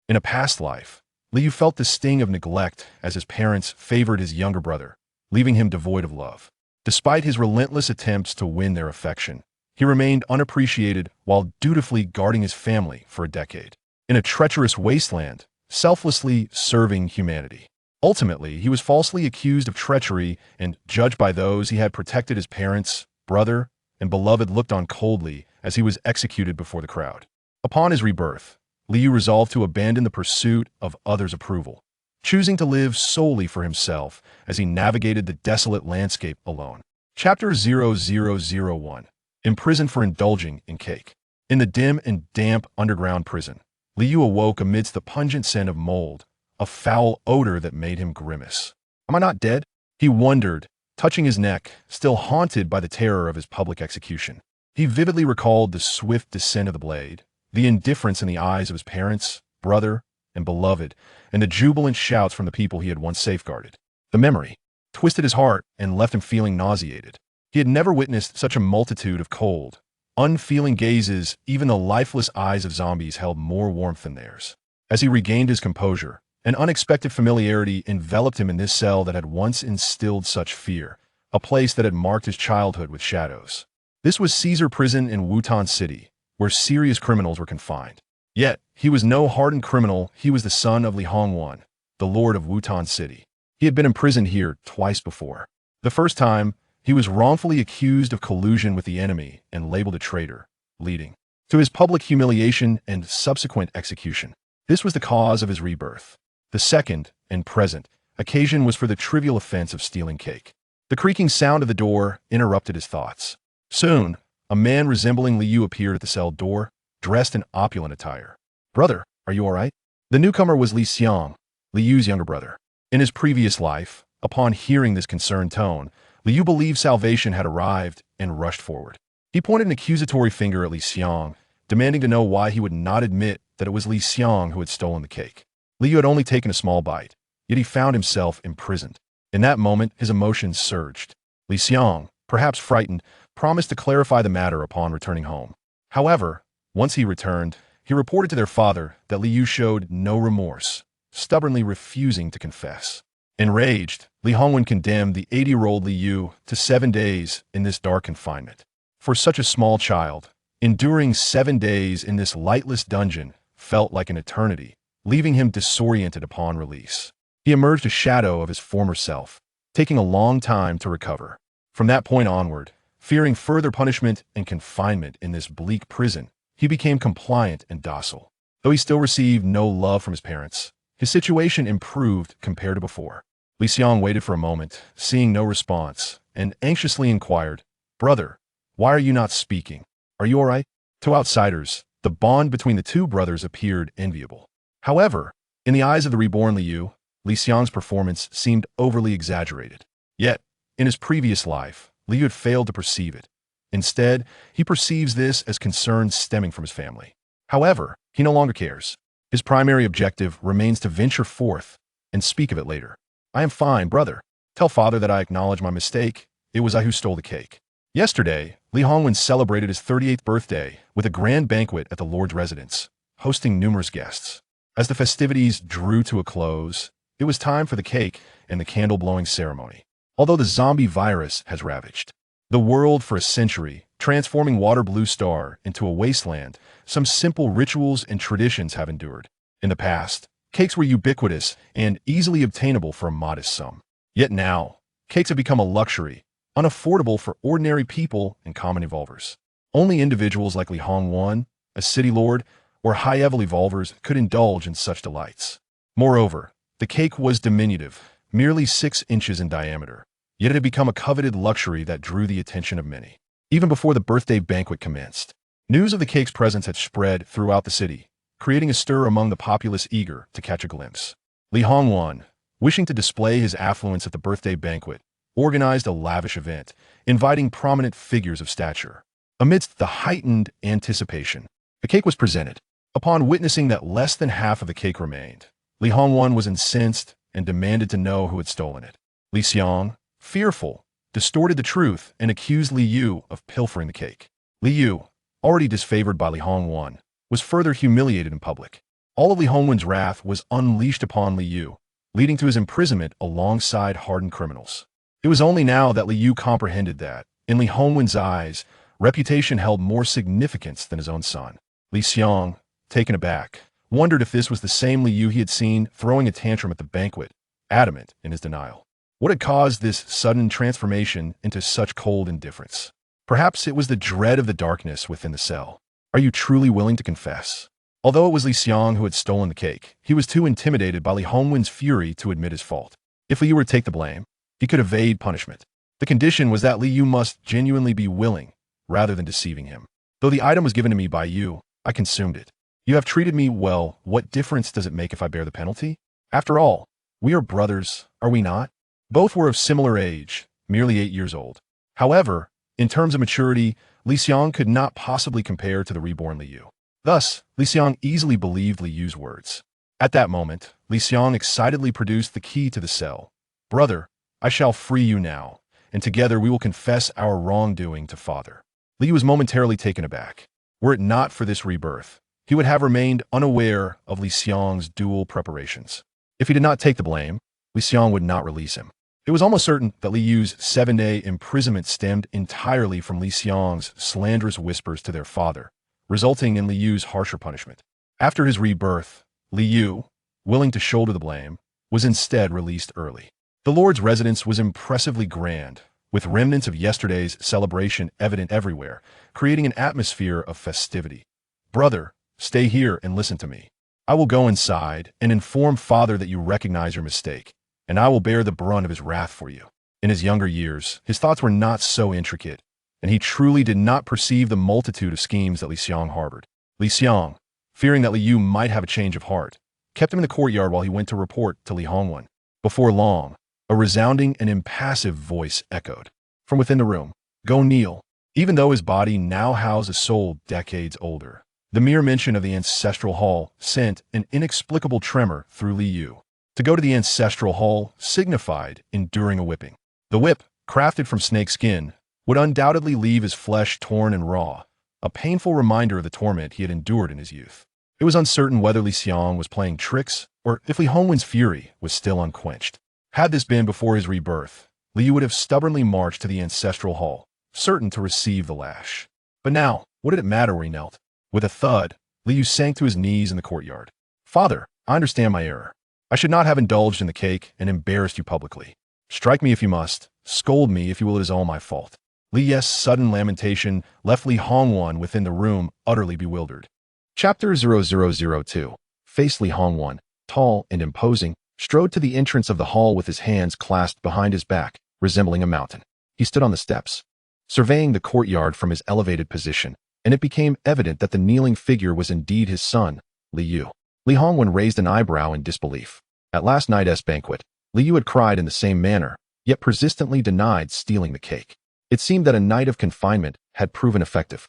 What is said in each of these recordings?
In a past life, Liu felt the sting of neglect as his parents favored his younger brother, leaving him devoid of love. Despite his relentless attempts to win their affection, he remained unappreciated while dutifully guarding his family for a decade. In a treacherous wasteland, selflessly serving humanity. Ultimately, he was falsely accused of treachery and judged by those he had protected. His parents, brother, and beloved looked on coldly as he was executed before the crowd. Upon his rebirth, Liu resolved to abandon the pursuit of others' approval, choosing to live solely for himself as he navigated the desolate landscape alone. Chapter 0001. Imprisoned for indulging in cake. In the dim and damp underground prison, Liu awoke amidst the pungent scent of mold, a foul odor that made him grimace. Am I not dead? He wondered, touching his neck, still haunted by the terror of his public execution. He vividly recalled the swift descent of the blade, the indifference in the eyes of his parents, brother, and beloved, and the jubilant shouts from the people he had once safeguarded. The memory twisted his heart and left him feeling nauseated. He had never witnessed such a multitude of cold, unfeeling gazes. Even the lifeless eyes of zombies held more warmth than theirs. As he regained his composure, an unexpected familiarity enveloped him in this cell that had once instilled such fear, a place that had marked his childhood with shadows. This was Caesar Prison in Wutan City, where serious criminals were confined. Yet, he was no hardened criminal. He was the son of Liang, the lord of Wutan City. He had been imprisoned here twice before. The first time, he was wrongfully accused of collusion with the enemy and labeled a traitor, leading to his public humiliation and subsequent execution. This was the cause of his rebirth. The second, and present, occasion was for the trivial offense of stealing cake. The creaking sound of the door interrupted his thoughts. Soon, a man resembling Liu appeared at the cell door, dressed in opulent attire. "Brother, are you all right?" The newcomer was Liang, Liu's younger brother. In his previous life, upon hearing this concerned tone, Liu believed salvation had arrived and rushed forward. He pointed an accusatory finger at Liang, demanding to know why he would not admit that it was Liang who had stolen the cake. Liu had only taken a small bite, yet he found himself imprisoned. In that moment, his emotions surged. Liang, perhaps frightened, promised to clarify the matter upon returning home. However, once he returned, he reported to their father that Liu showed no remorse, stubbornly refusing to confess. Enraged, Liang condemned the 80-year-old Liu to 7 days in this dark confinement. For such a small child, enduring 7 days in this lightless dungeon felt like an eternity, leaving him disoriented upon release. He emerged a shadow of his former self, taking a long time to recover. From that point onward, fearing further punishment and confinement in this bleak prison, he became compliant and docile. Though he still received no love from his parents, his situation improved compared to before. Liang waited for a moment, seeing no response, and anxiously inquired, "Brother, why are you not speaking? Are you all right?" To outsiders, the bond between the two brothers appeared enviable. However, in the eyes of the reborn Liang's performance seemed overly exaggerated. Yet, in his previous life, Liu had failed to perceive it. Instead, he perceives this as concerns stemming from his family. However, he no longer cares. His primary objective remains to venture forth and speak of it later. "I am fine, brother. Tell father that I acknowledge my mistake. It was I who stole the cake." Yesterday, Liang celebrated his 38th birthday with a grand banquet at the Lord's residence, hosting numerous guests. As the festivities drew to a close, it was time for the cake and the candle-blowing ceremony. Although the zombie virus has ravaged the world for a century, transforming Water Blue Star into a wasteland, some simple rituals and traditions have endured. In the past, cakes were ubiquitous and easily obtainable for a modest sum. Yet now, cakes have become a luxury, unaffordable for ordinary people and common evolvers. Only individuals like Liang, a city lord, or high-level evolvers could indulge in such delights. Moreover, the cake was diminutive, merely 6 inches in diameter, yet it had become a coveted luxury that drew the attention of many. Even before the birthday banquet commenced, news of the cake's presence had spread throughout the city, creating a stir among the populace eager to catch a glimpse. Liang, wishing to display his affluence at the birthday banquet, organized a lavish event, inviting prominent figures of stature. Amidst the heightened anticipation, the cake was presented. Upon witnessing that less than half of the cake remained, Liang was incensed and demanded to know who had stolen it. Liang, fearful, distorted the truth and accused Liu of pilfering the cake. Liu, already disfavored by Liang, was further humiliated in public. All of Li Hongwen's wrath was unleashed upon Li Yu, leading to his imprisonment alongside hardened criminals. It was only now that Li Yu comprehended that, in Li Hongwen's eyes, reputation held more significance than his own son. Li Xiang, taken aback, wondered if this was the same Li Yu he had seen throwing a tantrum at the banquet, adamant in his denial. What had caused this sudden transformation into such cold indifference? Perhaps it was the dread of the darkness within the cell. Are you truly willing to confess? Although it was Li Xiang who had stolen the cake, he was too intimidated by Li Hongwen's fury to admit his fault. If Li Yu were to take the blame, he could evade punishment. The condition was that Li Yu must genuinely be willing, rather than deceiving him. Though the item was given to me by you, I consumed it. You have treated me well. What difference does it make if I bear the penalty? After all, we are brothers, are we not? Both were of similar age, merely 8 years old. However, in terms of maturity, Li Xiang could not possibly compare to the reborn Li Yu. Thus, Li Xiang easily believed Li Yu's words. At that moment, Li Xiang excitedly produced the key to the cell. Brother, I shall free you now, and together we will confess our wrongdoing to Father. Li Yu was momentarily taken aback. Were it not for this rebirth, he would have remained unaware of Li Xiang's dual preparations. If he did not take the blame, Li Xiang would not release him. It was almost certain that Li Yu's 7-day imprisonment stemmed entirely from Li Xiang's slanderous whispers to their father, resulting in Li Yu's harsher punishment. After his rebirth, Li Yu, willing to shoulder the blame, was instead released early. The Lord's residence was impressively grand, with remnants of yesterday's celebration evident everywhere, creating an atmosphere of festivity. Brother, stay here and listen to me. I will go inside and inform Father that you recognize your mistake, and I will bear the brunt of his wrath for you. In his younger years, his thoughts were not so intricate, and he truly did not perceive the multitude of schemes that Li Xiang harbored. Li Xiang, fearing that Li Yu might have a change of heart, kept him in the courtyard while he went to report to Li Hongwen. Before long, a resounding and impassive voice echoed from within the room, "Go kneel." Even though his body now housed a soul decades older, the mere mention of the Ancestral Hall sent an inexplicable tremor through Li Yu. To go to the Ancestral Hall signified enduring a whipping. The whip, crafted from snake skin, would undoubtedly leave his flesh torn and raw, a painful reminder of the torment he had endured in his youth. It was uncertain whether Li Xiang was playing tricks or if Li Hongwen's fury was still unquenched. Had this been before his rebirth, Li Yu would have stubbornly marched to the Ancestral Hall, certain to receive the lash. But now, what did it matter where he knelt? With a thud, Li Yu sank to his knees in the courtyard. Father, I understand my error. I should not have indulged in the cake and embarrassed you publicly. Strike me if you must. Scold me if you will. It is all my fault. Li Ye's sudden lamentation left Li Hongwen within the room utterly bewildered. Chapter 0002. Face Li Hongwen, tall and imposing, strode to the entrance of the hall with his hands clasped behind his back, resembling a mountain. He stood on the steps, surveying the courtyard from his elevated position, and it became evident that the kneeling figure was indeed his son, Li Yu. Li Hongwen raised an eyebrow in disbelief. At last night's banquet, Li Yu had cried in the same manner, yet persistently denied stealing the cake. It seemed that a night of confinement had proven effective.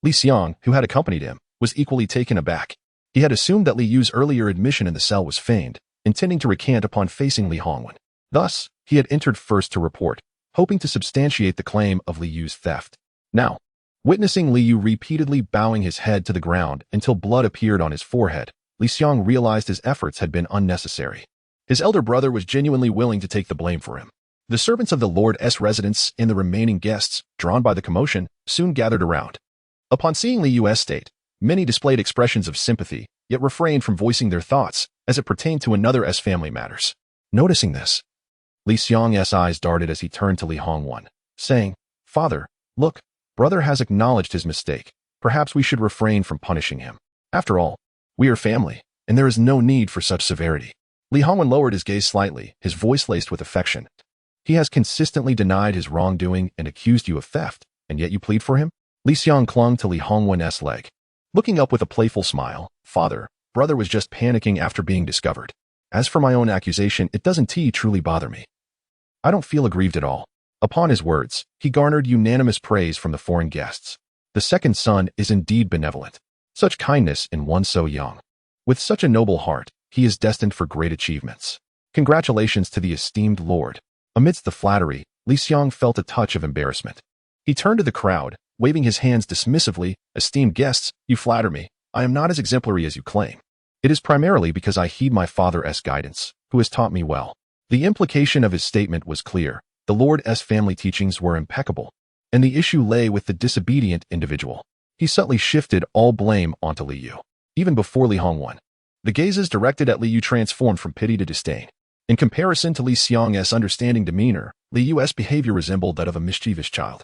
Li Xiang, who had accompanied him, was equally taken aback. He had assumed that Li Yu's earlier admission in the cell was feigned, intending to recant upon facing Li Hongwen. Thus, he had entered first to report, hoping to substantiate the claim of Li Yu's theft. Now, witnessing Li Yu repeatedly bowing his head to the ground until blood appeared on his forehead, Li Xiang realized his efforts had been unnecessary. His elder brother was genuinely willing to take the blame for him. The servants of the Lord's residence and the remaining guests, drawn by the commotion, soon gathered around. Upon seeing Li Yu's state, many displayed expressions of sympathy, yet refrained from voicing their thoughts as it pertained to another's family matters. Noticing this, Li Xiang's eyes darted as he turned to Li Hongwen, saying, "Father, look, brother has acknowledged his mistake. Perhaps we should refrain from punishing him. After all, we are family, and there is no need for such severity." Li Hongwen lowered his gaze slightly, his voice laced with affection. "He has consistently denied his wrongdoing and accused you of theft, and yet you plead for him?" Li Xiang clung to Li Hongwen's leg. Looking up with a playful smile, "Father, brother was just panicking after being discovered. As for my own accusation, it doesn't truly bother me. I don't feel aggrieved at all." Upon his words, he garnered unanimous praise from the foreign guests. The second son is indeed benevolent. Such kindness in one so young. With such a noble heart, he is destined for great achievements. Congratulations to the esteemed lord. Amidst the flattery, Li Xiang felt a touch of embarrassment. He turned to the crowd, waving his hands dismissively. "Esteemed guests, you flatter me. I am not as exemplary as you claim. It is primarily because I heed my father's guidance, who has taught me well. The implication of his statement was clear. The Lord's family teachings were impeccable, and the issue lay with the disobedient individual. He subtly shifted all blame onto Li Yu. Even before Li Hongwen, the gazes directed at Li Yu transformed from pity to disdain. In comparison to Li Xiang's understanding demeanor, Li Yu's behavior resembled that of a mischievous child.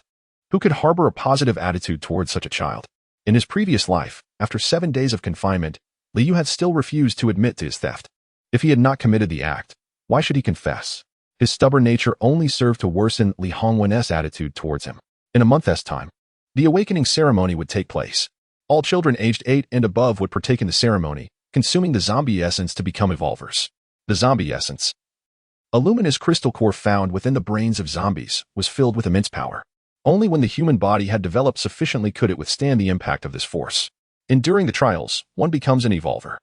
Who could harbor a positive attitude towards such a child? In his previous life, after 7 days of confinement, Li Yu had still refused to admit to his theft. If he had not committed the act, why should he confess? His stubborn nature only served to worsen Li Hongwen's attitude towards him. In a month's time, the awakening ceremony would take place. All children aged 8 and above would partake in the ceremony, consuming the zombie essence to become evolvers. The zombie essence, a luminous crystal core found within the brains of zombies, was filled with immense power. Only when the human body had developed sufficiently could it withstand the impact of this force. Enduring the trials, one becomes an evolver.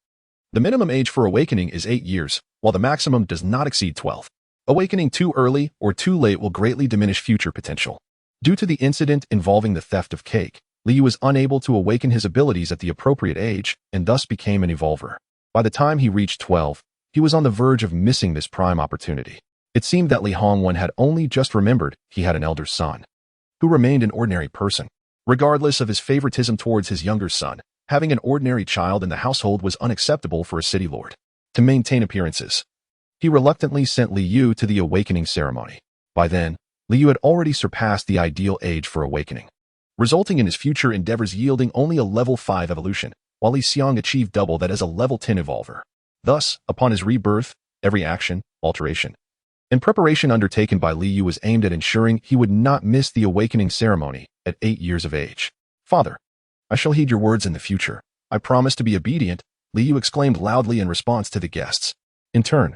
The minimum age for awakening is 8 years, while the maximum does not exceed 12. Awakening too early or too late will greatly diminish future potential. Due to the incident involving the theft of cake, Li Yu was unable to awaken his abilities at the appropriate age and thus became an evolver. By the time he reached 12, he was on the verge of missing this prime opportunity. It seemed that Li Hongwen had only just remembered he had an elder son, who remained an ordinary person. Regardless of his favoritism towards his younger son, having an ordinary child in the household was unacceptable for a city lord. To maintain appearances, he reluctantly sent Li Yu to the awakening ceremony. By then, Li Yu had already surpassed the ideal age for awakening, resulting in his future endeavors yielding only a level 5 evolution, while Li Xiang achieved double that as a level 10 evolver. Thus, upon his rebirth, every action, alteration, and preparation undertaken by Li Yu was aimed at ensuring he would not miss the awakening ceremony at 8 years of age. Father, I shall heed your words in the future. I promise to be obedient, Li Yu exclaimed loudly in response to the guests. In turn,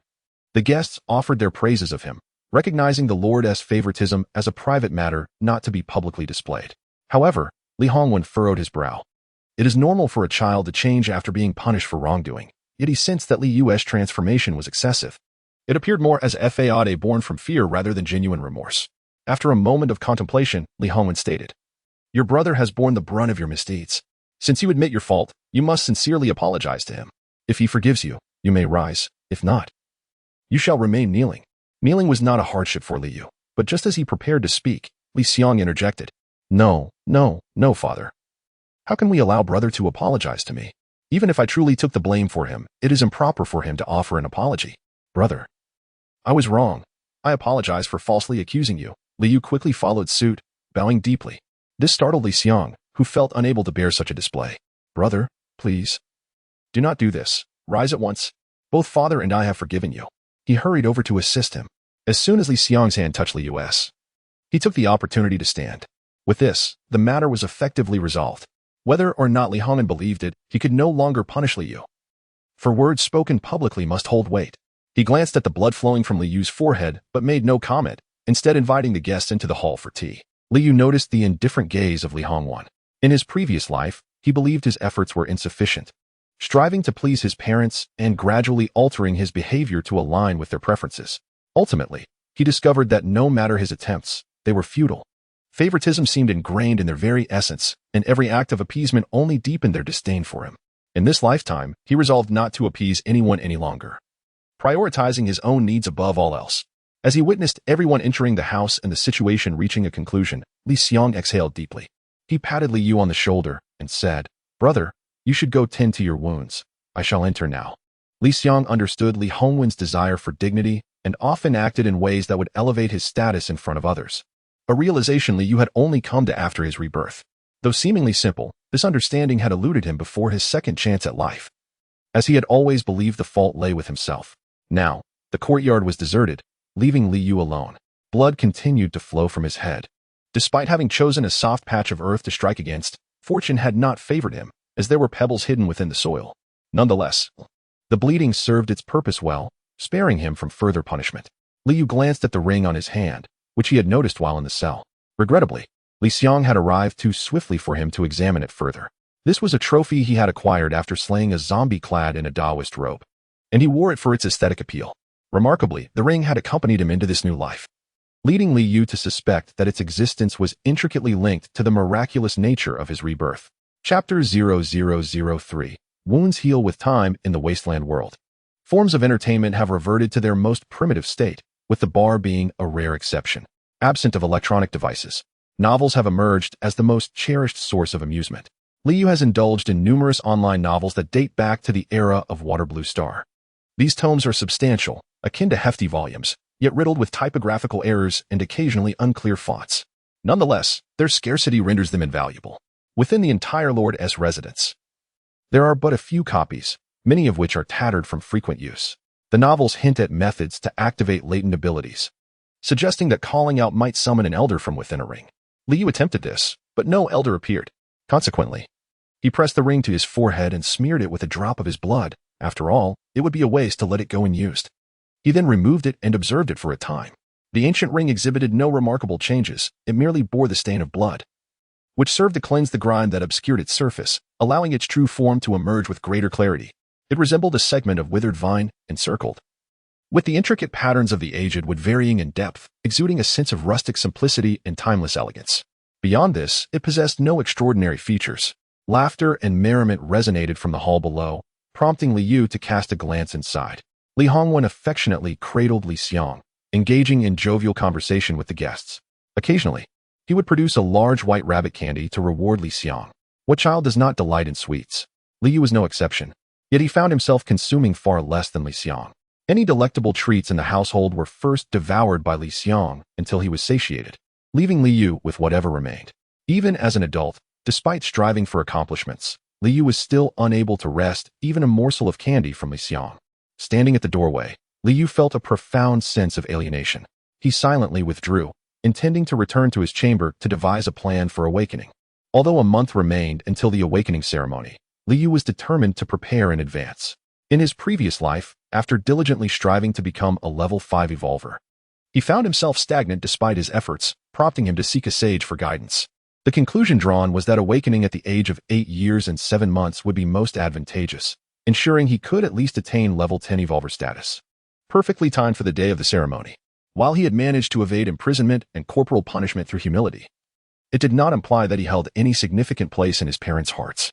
the guests offered their praises of him, recognizing the Lord's favoritism as a private matter not to be publicly displayed. However, Li Hongwen furrowed his brow. It is normal for a child to change after being punished for wrongdoing, yet he sensed that Li Yu's transformation was excessive. It appeared more as a fade born from fear rather than genuine remorse. After a moment of contemplation, Li Hongwen stated, Your brother has borne the brunt of your misdeeds. Since you admit your fault, you must sincerely apologize to him. If he forgives you, you may rise. If not, you shall remain kneeling. Kneeling was not a hardship for Li Yu, but just as he prepared to speak, Li Xiang interjected. No, father. How can we allow brother to apologize to me? Even if I truly took the blame for him, it is improper for him to offer an apology. Brother, I was wrong. I apologize for falsely accusing you. Li Yu quickly followed suit, bowing deeply. This startled Li Xiang, who felt unable to bear such a display. Brother, please. Do not do this. Rise at once. Both father and I have forgiven you. He hurried over to assist him. As soon as Li Xiang's hand touched Li Yu's, he took the opportunity to stand. With this, the matter was effectively resolved. Whether or not Li Hongwen believed it, he could no longer punish Li Yu, for words spoken publicly must hold weight. He glanced at the blood flowing from Li Yu's forehead, but made no comment, instead inviting the guests into the hall for tea. Li Yu noticed the indifferent gaze of Li Hongwen. In his previous life, he believed his efforts were insufficient, striving to please his parents and gradually altering his behavior to align with their preferences. Ultimately, he discovered that no matter his attempts, they were futile. Favoritism seemed ingrained in their very essence, and every act of appeasement only deepened their disdain for him. In this lifetime, he resolved not to appease anyone any longer, prioritizing his own needs above all else. As he witnessed everyone entering the house and the situation reaching a conclusion, Li Xiang exhaled deeply. He patted Li Yu on the shoulder and said, Brother, you should go tend to your wounds. I shall enter now. Li Xiang understood Li Hongwen's desire for dignity and often acted in ways that would elevate his status in front of others. A realization Li Yu had only come to after his rebirth. Though seemingly simple, this understanding had eluded him before his second chance at life, as he had always believed the fault lay with himself. Now, the courtyard was deserted, leaving Li Yu alone. Blood continued to flow from his head. Despite having chosen a soft patch of earth to strike against, fortune had not favored him, as there were pebbles hidden within the soil. Nonetheless, the bleeding served its purpose well, sparing him from further punishment. Li Yu glanced at the ring on his hand, which he had noticed while in the cell. Regrettably, Li Xiang had arrived too swiftly for him to examine it further. This was a trophy he had acquired after slaying a zombie clad in a Taoist robe, and he wore it for its aesthetic appeal. Remarkably, the ring had accompanied him into this new life, leading Li Yu to suspect that its existence was intricately linked to the miraculous nature of his rebirth. Chapter 0003. Wounds heal with time in the wasteland world. Forms of entertainment have reverted to their most primitive state, with the bar being a rare exception. Absent of electronic devices, novels have emerged as the most cherished source of amusement. Liu has indulged in numerous online novels that date back to the era of Waterblue Star. These tomes are substantial, akin to hefty volumes, yet riddled with typographical errors and occasionally unclear fonts. Nonetheless, their scarcity renders them invaluable. Within the entire Lord S residence, there are but a few copies, many of which are tattered from frequent use. The novels hint at methods to activate latent abilities, suggesting that calling out might summon an elder from within a ring. Liu attempted this, but no elder appeared. Consequently, he pressed the ring to his forehead and smeared it with a drop of his blood. After all, it would be a waste to let it go unused. He then removed it and observed it for a time. The ancient ring exhibited no remarkable changes, it merely bore the stain of blood, which served to cleanse the grime that obscured its surface, allowing its true form to emerge with greater clarity. It resembled a segment of withered vine, encircled with the intricate patterns of the aged wood varying in depth, exuding a sense of rustic simplicity and timeless elegance. Beyond this, it possessed no extraordinary features. Laughter and merriment resonated from the hall below, prompting Liu to cast a glance inside. Li Hongwen affectionately cradled Li Xiang, engaging in jovial conversation with the guests. Occasionally, he would produce a large white rabbit candy to reward Li Xiang. What child does not delight in sweets? Liu was no exception, yet he found himself consuming far less than Li Xiang. Any delectable treats in the household were first devoured by Li Xiang until he was satiated, leaving Liu with whatever remained. Even as an adult, despite striving for accomplishments, Liu was still unable to wrest even a morsel of candy from Li Xiang. Standing at the doorway, Liu felt a profound sense of alienation. He silently withdrew, intending to return to his chamber to devise a plan for awakening. Although a month remained until the awakening ceremony, Liu was determined to prepare in advance. In his previous life, after diligently striving to become a level 5 evolver, he found himself stagnant despite his efforts, prompting him to seek a sage for guidance. The conclusion drawn was that awakening at the age of 8 years and 7 months would be most advantageous, ensuring he could at least attain level 10 evolver status. Perfectly timed for the day of the ceremony. While he had managed to evade imprisonment and corporal punishment through humility, it did not imply that he held any significant place in his parents' hearts.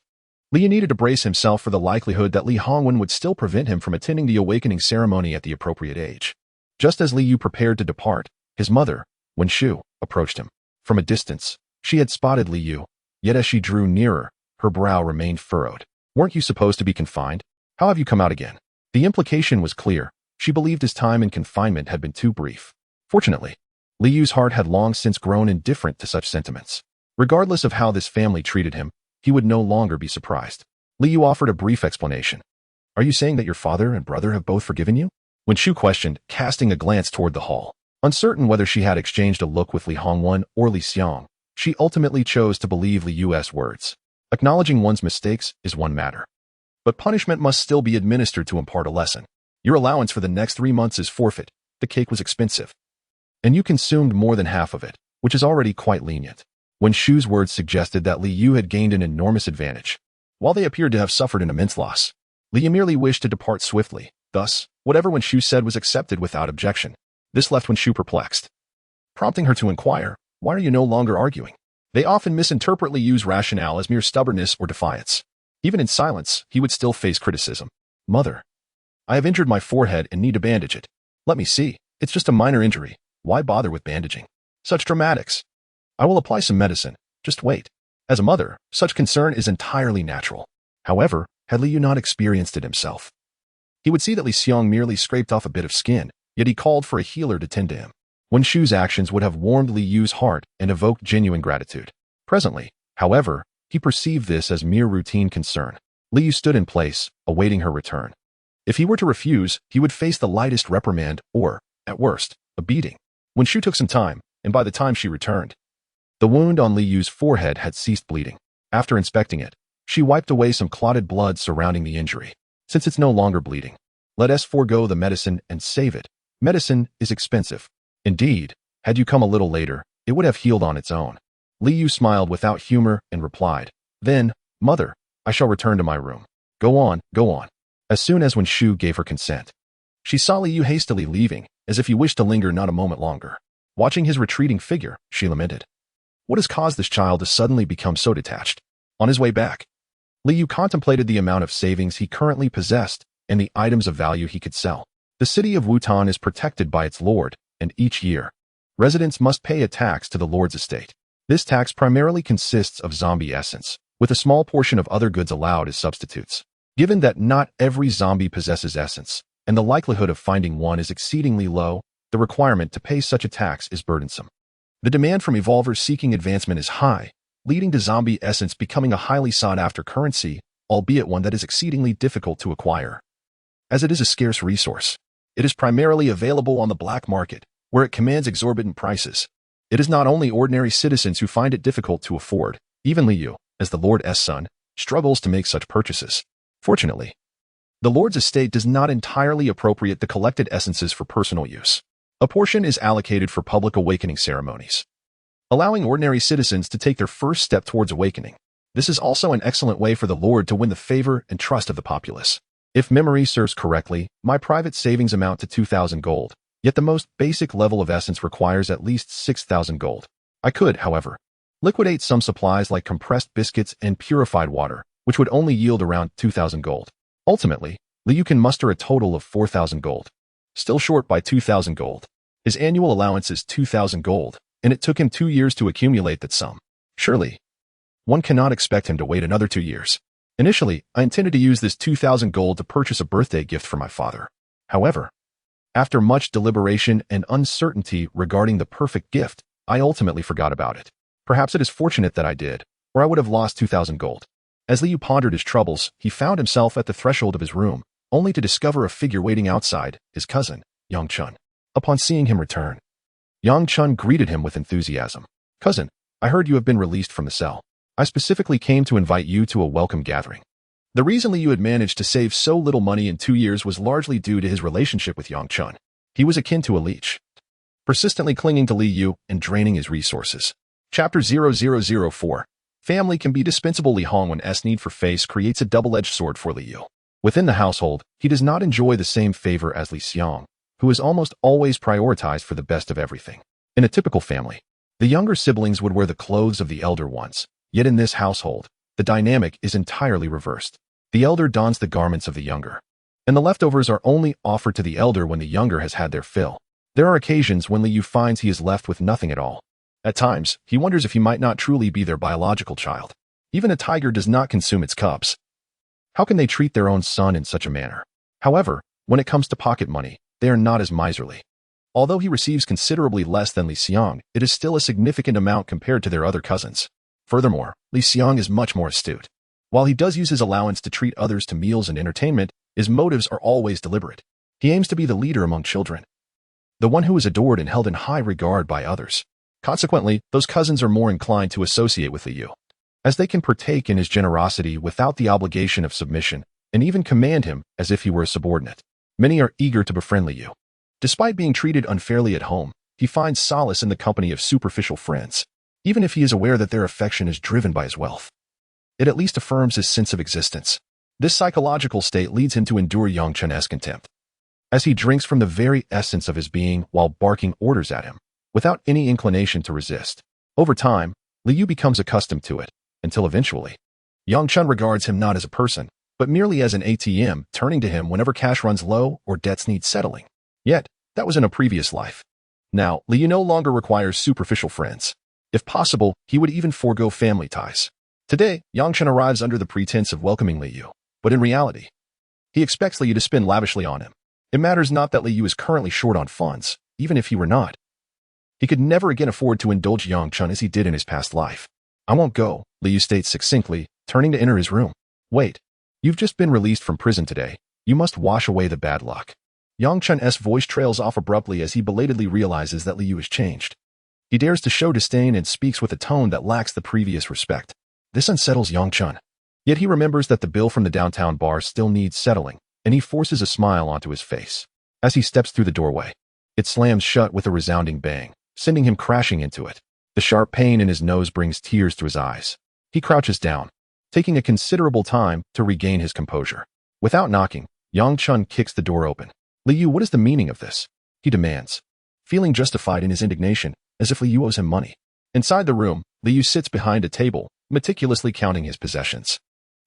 Liu needed to brace himself for the likelihood that Li Hongwen would still prevent him from attending the awakening ceremony at the appropriate age. Just as Liu prepared to depart, his mother, Wen Shu, approached him. From a distance, she had spotted Liu, yet as she drew nearer, her brow remained furrowed. "Weren't you supposed to be confined? How have you come out again?" The implication was clear. She believed his time in confinement had been too brief. Fortunately, Liu's heart had long since grown indifferent to such sentiments. Regardless of how this family treated him, he would no longer be surprised. Liu offered a brief explanation. "Are you saying that your father and brother have both forgiven you?" When Shu questioned, casting a glance toward the hall. Uncertain whether she had exchanged a look with Li Hongwen or Li Xiang, she ultimately chose to believe Liu's words. Acknowledging one's mistakes is one matter, but punishment must still be administered to impart a lesson. "Your allowance for the next 3 months is forfeit. The cake was expensive, and you consumed more than half of it, which is already quite lenient." When Shu's words suggested that Liu had gained an enormous advantage, while they appeared to have suffered an immense loss, Liu merely wished to depart swiftly. Thus, whatever Wen Shu said was accepted without objection. This left Wen Shu perplexed, prompting her to inquire, "Why are you no longer arguing?" They often misinterpret Liu's rationale as mere stubbornness or defiance. Even in silence, he would still face criticism. "Mother, I have injured my forehead and need to bandage it." "Let me see. It's just a minor injury. Why bother with bandaging? Such dramatics." "I will apply some medicine. Just wait." As a mother, such concern is entirely natural. However, had Liu not experienced it himself, he would see that Li Xiang merely scraped off a bit of skin, yet he called for a healer to tend to him. Wen Shu's actions would have warmed Liu's heart and evoked genuine gratitude. Presently, however, he perceived this as mere routine concern. Liu stood in place, awaiting her return. If he were to refuse, he would face the lightest reprimand or, at worst, a beating. Wen Shu took some time, and by the time she returned, the wound on Liu's forehead had ceased bleeding. After inspecting it, she wiped away some clotted blood surrounding the injury. "Since it's no longer bleeding, let us forego the medicine and save it. Medicine is expensive. Indeed, had you come a little later, it would have healed on its own." Liu smiled without humor and replied, "Then, mother, I shall return to my room." Go on, go on." As soon as Wen Shu gave her consent, she saw Liu hastily leaving, as if he wished to linger not a moment longer. Watching his retreating figure, she lamented, "What has caused this child to suddenly become so detached?" On his way back, Liu contemplated the amount of savings he currently possessed and the items of value he could sell. The city of Wutan is protected by its lord, and each year, residents must pay a tax to the lord's estate. This tax primarily consists of zombie essence, with a small portion of other goods allowed as substitutes. Given that not every zombie possesses essence, and the likelihood of finding one is exceedingly low, the requirement to pay such a tax is burdensome. The demand from evolvers seeking advancement is high, leading to zombie essence becoming a highly sought-after currency, albeit one that is exceedingly difficult to acquire. As it is a scarce resource, it is primarily available on the black market, where it commands exorbitant prices. It is not only ordinary citizens who find it difficult to afford. Even Liu, as the Lord's son, struggles to make such purchases. Fortunately, the Lord's estate does not entirely appropriate the collected essences for personal use. A portion is allocated for public awakening ceremonies, allowing ordinary citizens to take their first step towards awakening. This is also an excellent way for the Lord to win the favor and trust of the populace. If memory serves correctly, my private savings amount to 2,000 gold, yet the most basic level of essence requires at least 6,000 gold. I could, however, liquidate some supplies like compressed biscuits and purified water, which would only yield around 2,000 gold. Ultimately, Liu can muster a total of 4,000 gold. Still short by 2,000 gold. His annual allowance is 2,000 gold, and it took him 2 years to accumulate that sum. Surely, one cannot expect him to wait another 2 years. Initially, I intended to use this 2,000 gold to purchase a birthday gift for my father. However, after much deliberation and uncertainty regarding the perfect gift, I ultimately forgot about it. Perhaps it is fortunate that I did, or I would have lost 2,000 gold. As Liu pondered his troubles, he found himself at the threshold of his room, only to discover a figure waiting outside, his cousin, Yang Chun. Upon seeing him return, Yang Chun greeted him with enthusiasm. "Cousin, I heard you have been released from the cell. I specifically came to invite you to a welcome gathering." The reason Liu had managed to save so little money in 2 years was largely due to his relationship with Yang Chun. He was akin to a leech, persistently clinging to Liu and draining his resources. Chapter 0004. Family can be dispensable. Li Hongwen's need for face creates a double-edged sword for Liu. Within the household, he does not enjoy the same favor as Li Xiang, who is almost always prioritized for the best of everything. In a typical family, the younger siblings would wear the clothes of the elder ones, yet in this household, the dynamic is entirely reversed. The elder dons the garments of the younger, and the leftovers are only offered to the elder when the younger has had their fill. There are occasions when Liu finds he is left with nothing at all. At times, he wonders if he might not truly be their biological child. Even a tiger does not consume its cubs. How can they treat their own son in such a manner? However, when it comes to pocket money, they are not as miserly. Although he receives considerably less than Li Xiang, it is still a significant amount compared to their other cousins. Furthermore, Li Xiang is much more astute. While he does use his allowance to treat others to meals and entertainment, his motives are always deliberate. He aims to be the leader among children, the one who is adored and held in high regard by others. Consequently, those cousins are more inclined to associate with Liu, as they can partake in his generosity without the obligation of submission, and even command him as if he were a subordinate. Many are eager to befriend Liu. Despite being treated unfairly at home, he finds solace in the company of superficial friends, even if he is aware that their affection is driven by his wealth. It at least affirms his sense of existence. This psychological state leads him to endure Yang Chun's contempt, as he drinks from the very essence of his being while barking orders at him, without any inclination to resist. Over time, Liu becomes accustomed to it, until eventually, Yang Chun regards him not as a person, but merely as an ATM, turning to him whenever cash runs low or debts need settling. Yet, that was in a previous life. Now, Liu no longer requires superficial friends. If possible, he would even forego family ties. Today, Yang Chun arrives under the pretense of welcoming Liu, but in reality, he expects Liu to spend lavishly on him. It matters not that Liu is currently short on funds, even if he were not. He could never again afford to indulge Yang Chun as he did in his past life. "I won't go," Liu states succinctly, turning to enter his room. "Wait. You've just been released from prison today. You must wash away the bad luck." Yang Chun's voice trails off abruptly as he belatedly realizes that Liu has changed. He dares to show disdain and speaks with a tone that lacks the previous respect. This unsettles Yang Chun. Yet he remembers that the bill from the downtown bar still needs settling, and he forces a smile onto his face. As he steps through the doorway, it slams shut with a resounding bang, sending him crashing into it. The sharp pain in his nose brings tears to his eyes. He crouches down, taking a considerable time to regain his composure. Without knocking, Yang Chun kicks the door open. "Liu, what is the meaning of this?" he demands, feeling justified in his indignation, as if Liu owes him money. Inside the room, Liu sits behind a table, meticulously counting his possessions.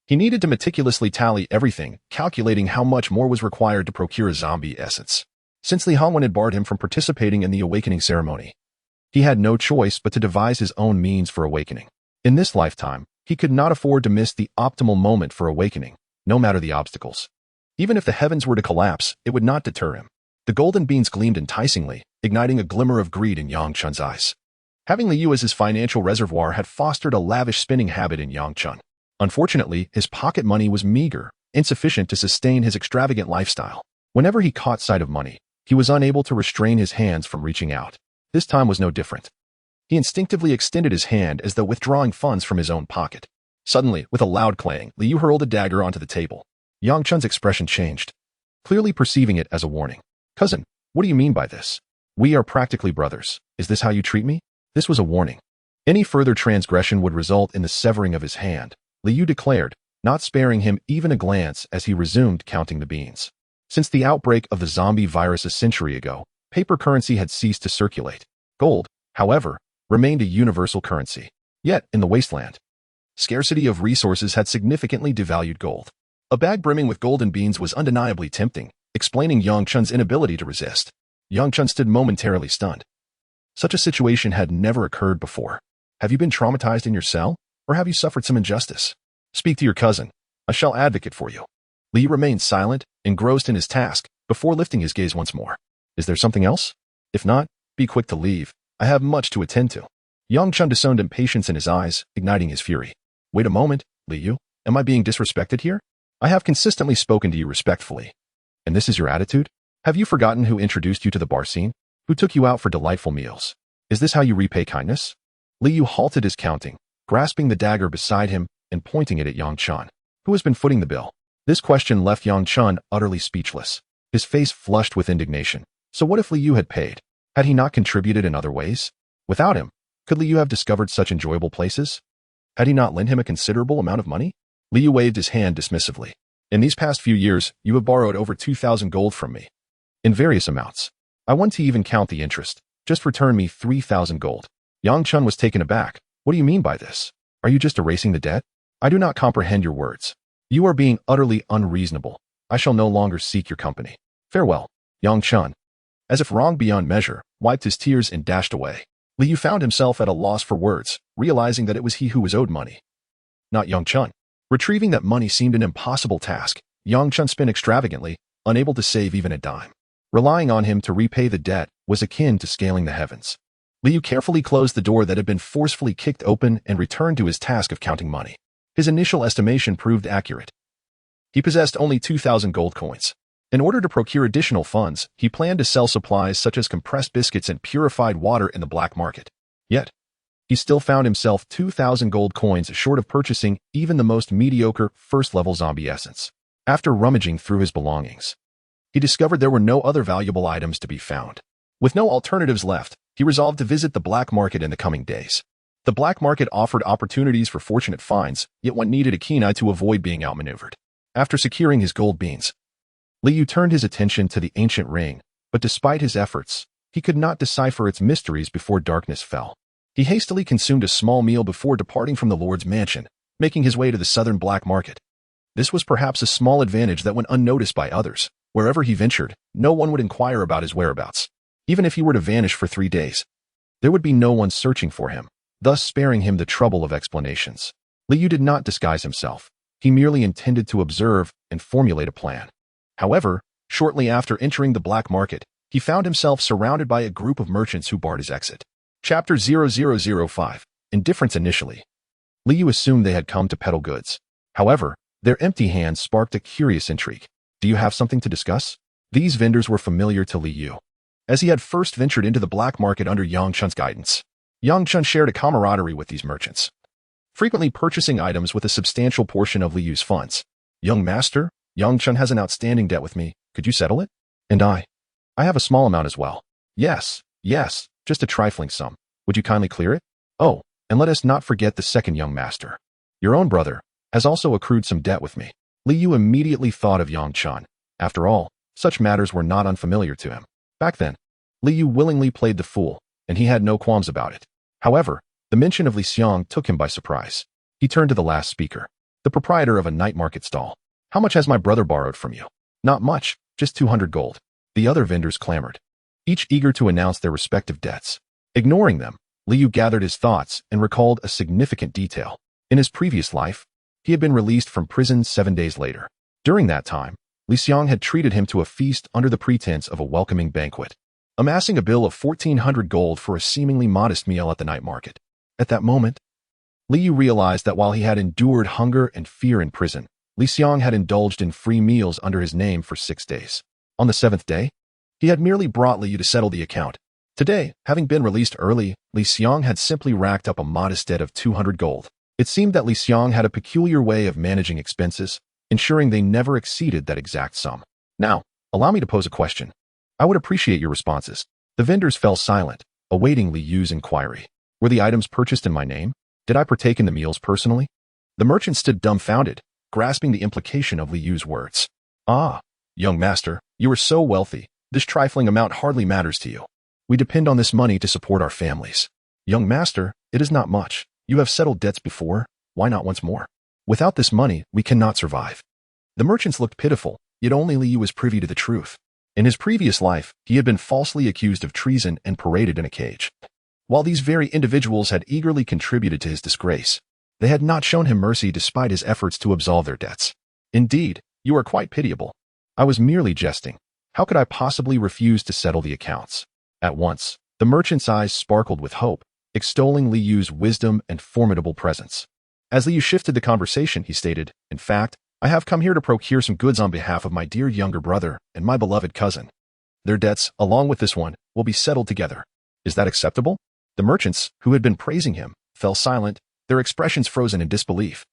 He needed to meticulously tally everything, calculating how much more was required to procure a zombie essence. Since Liang had barred him from participating in the awakening ceremony, he had no choice but to devise his own means for awakening. In this lifetime, he could not afford to miss the optimal moment for awakening, no matter the obstacles. Even if the heavens were to collapse, it would not deter him. The golden beans gleamed enticingly, igniting a glimmer of greed in Yang Chun's eyes. Having Liu as his financial reservoir had fostered a lavish spending habit in Yang Chun. Unfortunately, his pocket money was meager, insufficient to sustain his extravagant lifestyle. Whenever he caught sight of money, he was unable to restrain his hands from reaching out. This time was no different. He instinctively extended his hand as though withdrawing funds from his own pocket. Suddenly, with a loud clang, Liu hurled a dagger onto the table. Yang Chun's expression changed, clearly perceiving it as a warning. Cousin, what do you mean by this? We are practically brothers. Is this how you treat me? This was a warning. Any further transgression would result in the severing of his hand, Liu declared, not sparing him even a glance as he resumed counting the beans. Since the outbreak of the zombie virus a century ago, paper currency had ceased to circulate. Gold, however, remained a universal currency. Yet, in the wasteland, scarcity of resources had significantly devalued gold. A bag brimming with golden beans was undeniably tempting, explaining Yang Chun's inability to resist. Yang Chun stood momentarily stunned. Such a situation had never occurred before. Have you been traumatized in your cell, or have you suffered some injustice? Speak to your cousin. I shall advocate for you. Li remained silent, engrossed in his task, before lifting his gaze once more. Is there something else? If not, be quick to leave. I have much to attend to. Yang Chun discerned impatience in his eyes, igniting his fury. Wait a moment, Liu. Am I being disrespected here? I have consistently spoken to you respectfully. And this is your attitude? Have you forgotten who introduced you to the bar scene? Who took you out for delightful meals? Is this how you repay kindness? Liu halted his counting, grasping the dagger beside him and pointing it at Yang Chun. Who has been footing the bill? This question left Yang Chun utterly speechless. His face flushed with indignation. So what if Liu had paid? Had he not contributed in other ways? Without him, could Liu have discovered such enjoyable places? Had he not lent him a considerable amount of money? Liu waved his hand dismissively. In these past few years, you have borrowed over 2,000 gold from me. In various amounts. I want to even count the interest. Just return me 3,000 gold. Yang Chun was taken aback. What do you mean by this? Are you just erasing the debt? I do not comprehend your words. You are being utterly unreasonable. I shall no longer seek your company. Farewell. Yang Chun, as if wronged beyond measure, wiped his tears and dashed away. Liu found himself at a loss for words, realizing that it was he who was owed money, not Yang Chun. Retrieving that money seemed an impossible task. Yang Chun spent extravagantly, unable to save even a dime. Relying on him to repay the debt was akin to scaling the heavens. Liu carefully closed the door that had been forcefully kicked open and returned to his task of counting money. His initial estimation proved accurate. He possessed only 2,000 gold coins. In order to procure additional funds, he planned to sell supplies such as compressed biscuits and purified water in the black market. Yet, he still found himself 2,000 gold coins short of purchasing even the most mediocre first-level zombie essence. After rummaging through his belongings, he discovered there were no other valuable items to be found. With no alternatives left, he resolved to visit the black market in the coming days. The black market offered opportunities for fortunate finds, yet one needed a keen eye to avoid being outmaneuvered. After securing his gold beans, Liu turned his attention to the ancient ring, but despite his efforts, he could not decipher its mysteries before darkness fell. He hastily consumed a small meal before departing from the Lord's mansion, making his way to the southern black market. This was perhaps a small advantage that went unnoticed by others. Wherever he ventured, no one would inquire about his whereabouts. Even if he were to vanish for 3 days, there would be no one searching for him, thus sparing him the trouble of explanations. Liu did not disguise himself. He merely intended to observe and formulate a plan. However, shortly after entering the black market, he found himself surrounded by a group of merchants who barred his exit. Chapter 0005. Indifference initially. Liu assumed they had come to peddle goods. However, their empty hands sparked a curious intrigue. Do you have something to discuss? These vendors were familiar to Liu, as he had first ventured into the black market under Yang Chun's guidance. Yang Chun shared a camaraderie with these merchants, frequently purchasing items with a substantial portion of Liu's funds. Young master, Yang Chun has an outstanding debt with me. Could you settle it? And I have a small amount as well. Yes, just a trifling sum. Would you kindly clear it? Oh, and let us not forget the second young master. Your own brother has also accrued some debt with me. Liu immediately thought of Yang Chun. After all, such matters were not unfamiliar to him. Back then, Liu willingly played the fool, and he had no qualms about it. However, the mention of Liang took him by surprise. He turned to the last speaker. the proprietor of a night market stall. How much has my brother borrowed from you? Not much, just 200 gold. The other vendors clamored, each eager to announce their respective debts. Ignoring them, Liu gathered his thoughts and recalled a significant detail. In his previous life, he had been released from prison 7 days later. During that time, Liang had treated him to a feast under the pretense of a welcoming banquet, amassing a bill of 1,400 gold for a seemingly modest meal at the night market. At that moment, Liu realized that while he had endured hunger and fear in prison, Liang had indulged in free meals under his name for 6 days. On the 7th day, he had merely brought Liu to settle the account. Today, having been released early, Liang had simply racked up a modest debt of 200 gold. It seemed that Liang had a peculiar way of managing expenses, ensuring they never exceeded that exact sum. Now, allow me to pose a question. I would appreciate your responses. The vendors fell silent, awaiting Liu's inquiry. Were the items purchased in my name? Did I partake in the meals personally? The merchant stood dumbfounded, grasping the implication of Liu's words. Ah, young master, you are so wealthy, this trifling amount hardly matters to you. We depend on this money to support our families. Young master, it is not much. You have settled debts before, why not once more? Without this money, we cannot survive. The merchants looked pitiful, yet only Liu was privy to the truth. In his previous life, he had been falsely accused of treason and paraded in a cage. While these very individuals had eagerly contributed to his disgrace, they had not shown him mercy despite his efforts to absolve their debts. Indeed, you are quite pitiable. I was merely jesting. How could I possibly refuse to settle the accounts? At once, the merchant's eyes sparkled with hope, extolling Liu's wisdom and formidable presence. As Liu shifted the conversation, he stated, in fact, I have come here to procure some goods on behalf of my dear younger brother and my beloved cousin. Their debts, along with this one, will be settled together. Is that acceptable? The merchants, who had been praising him, fell silent, their expressions frozen in disbelief.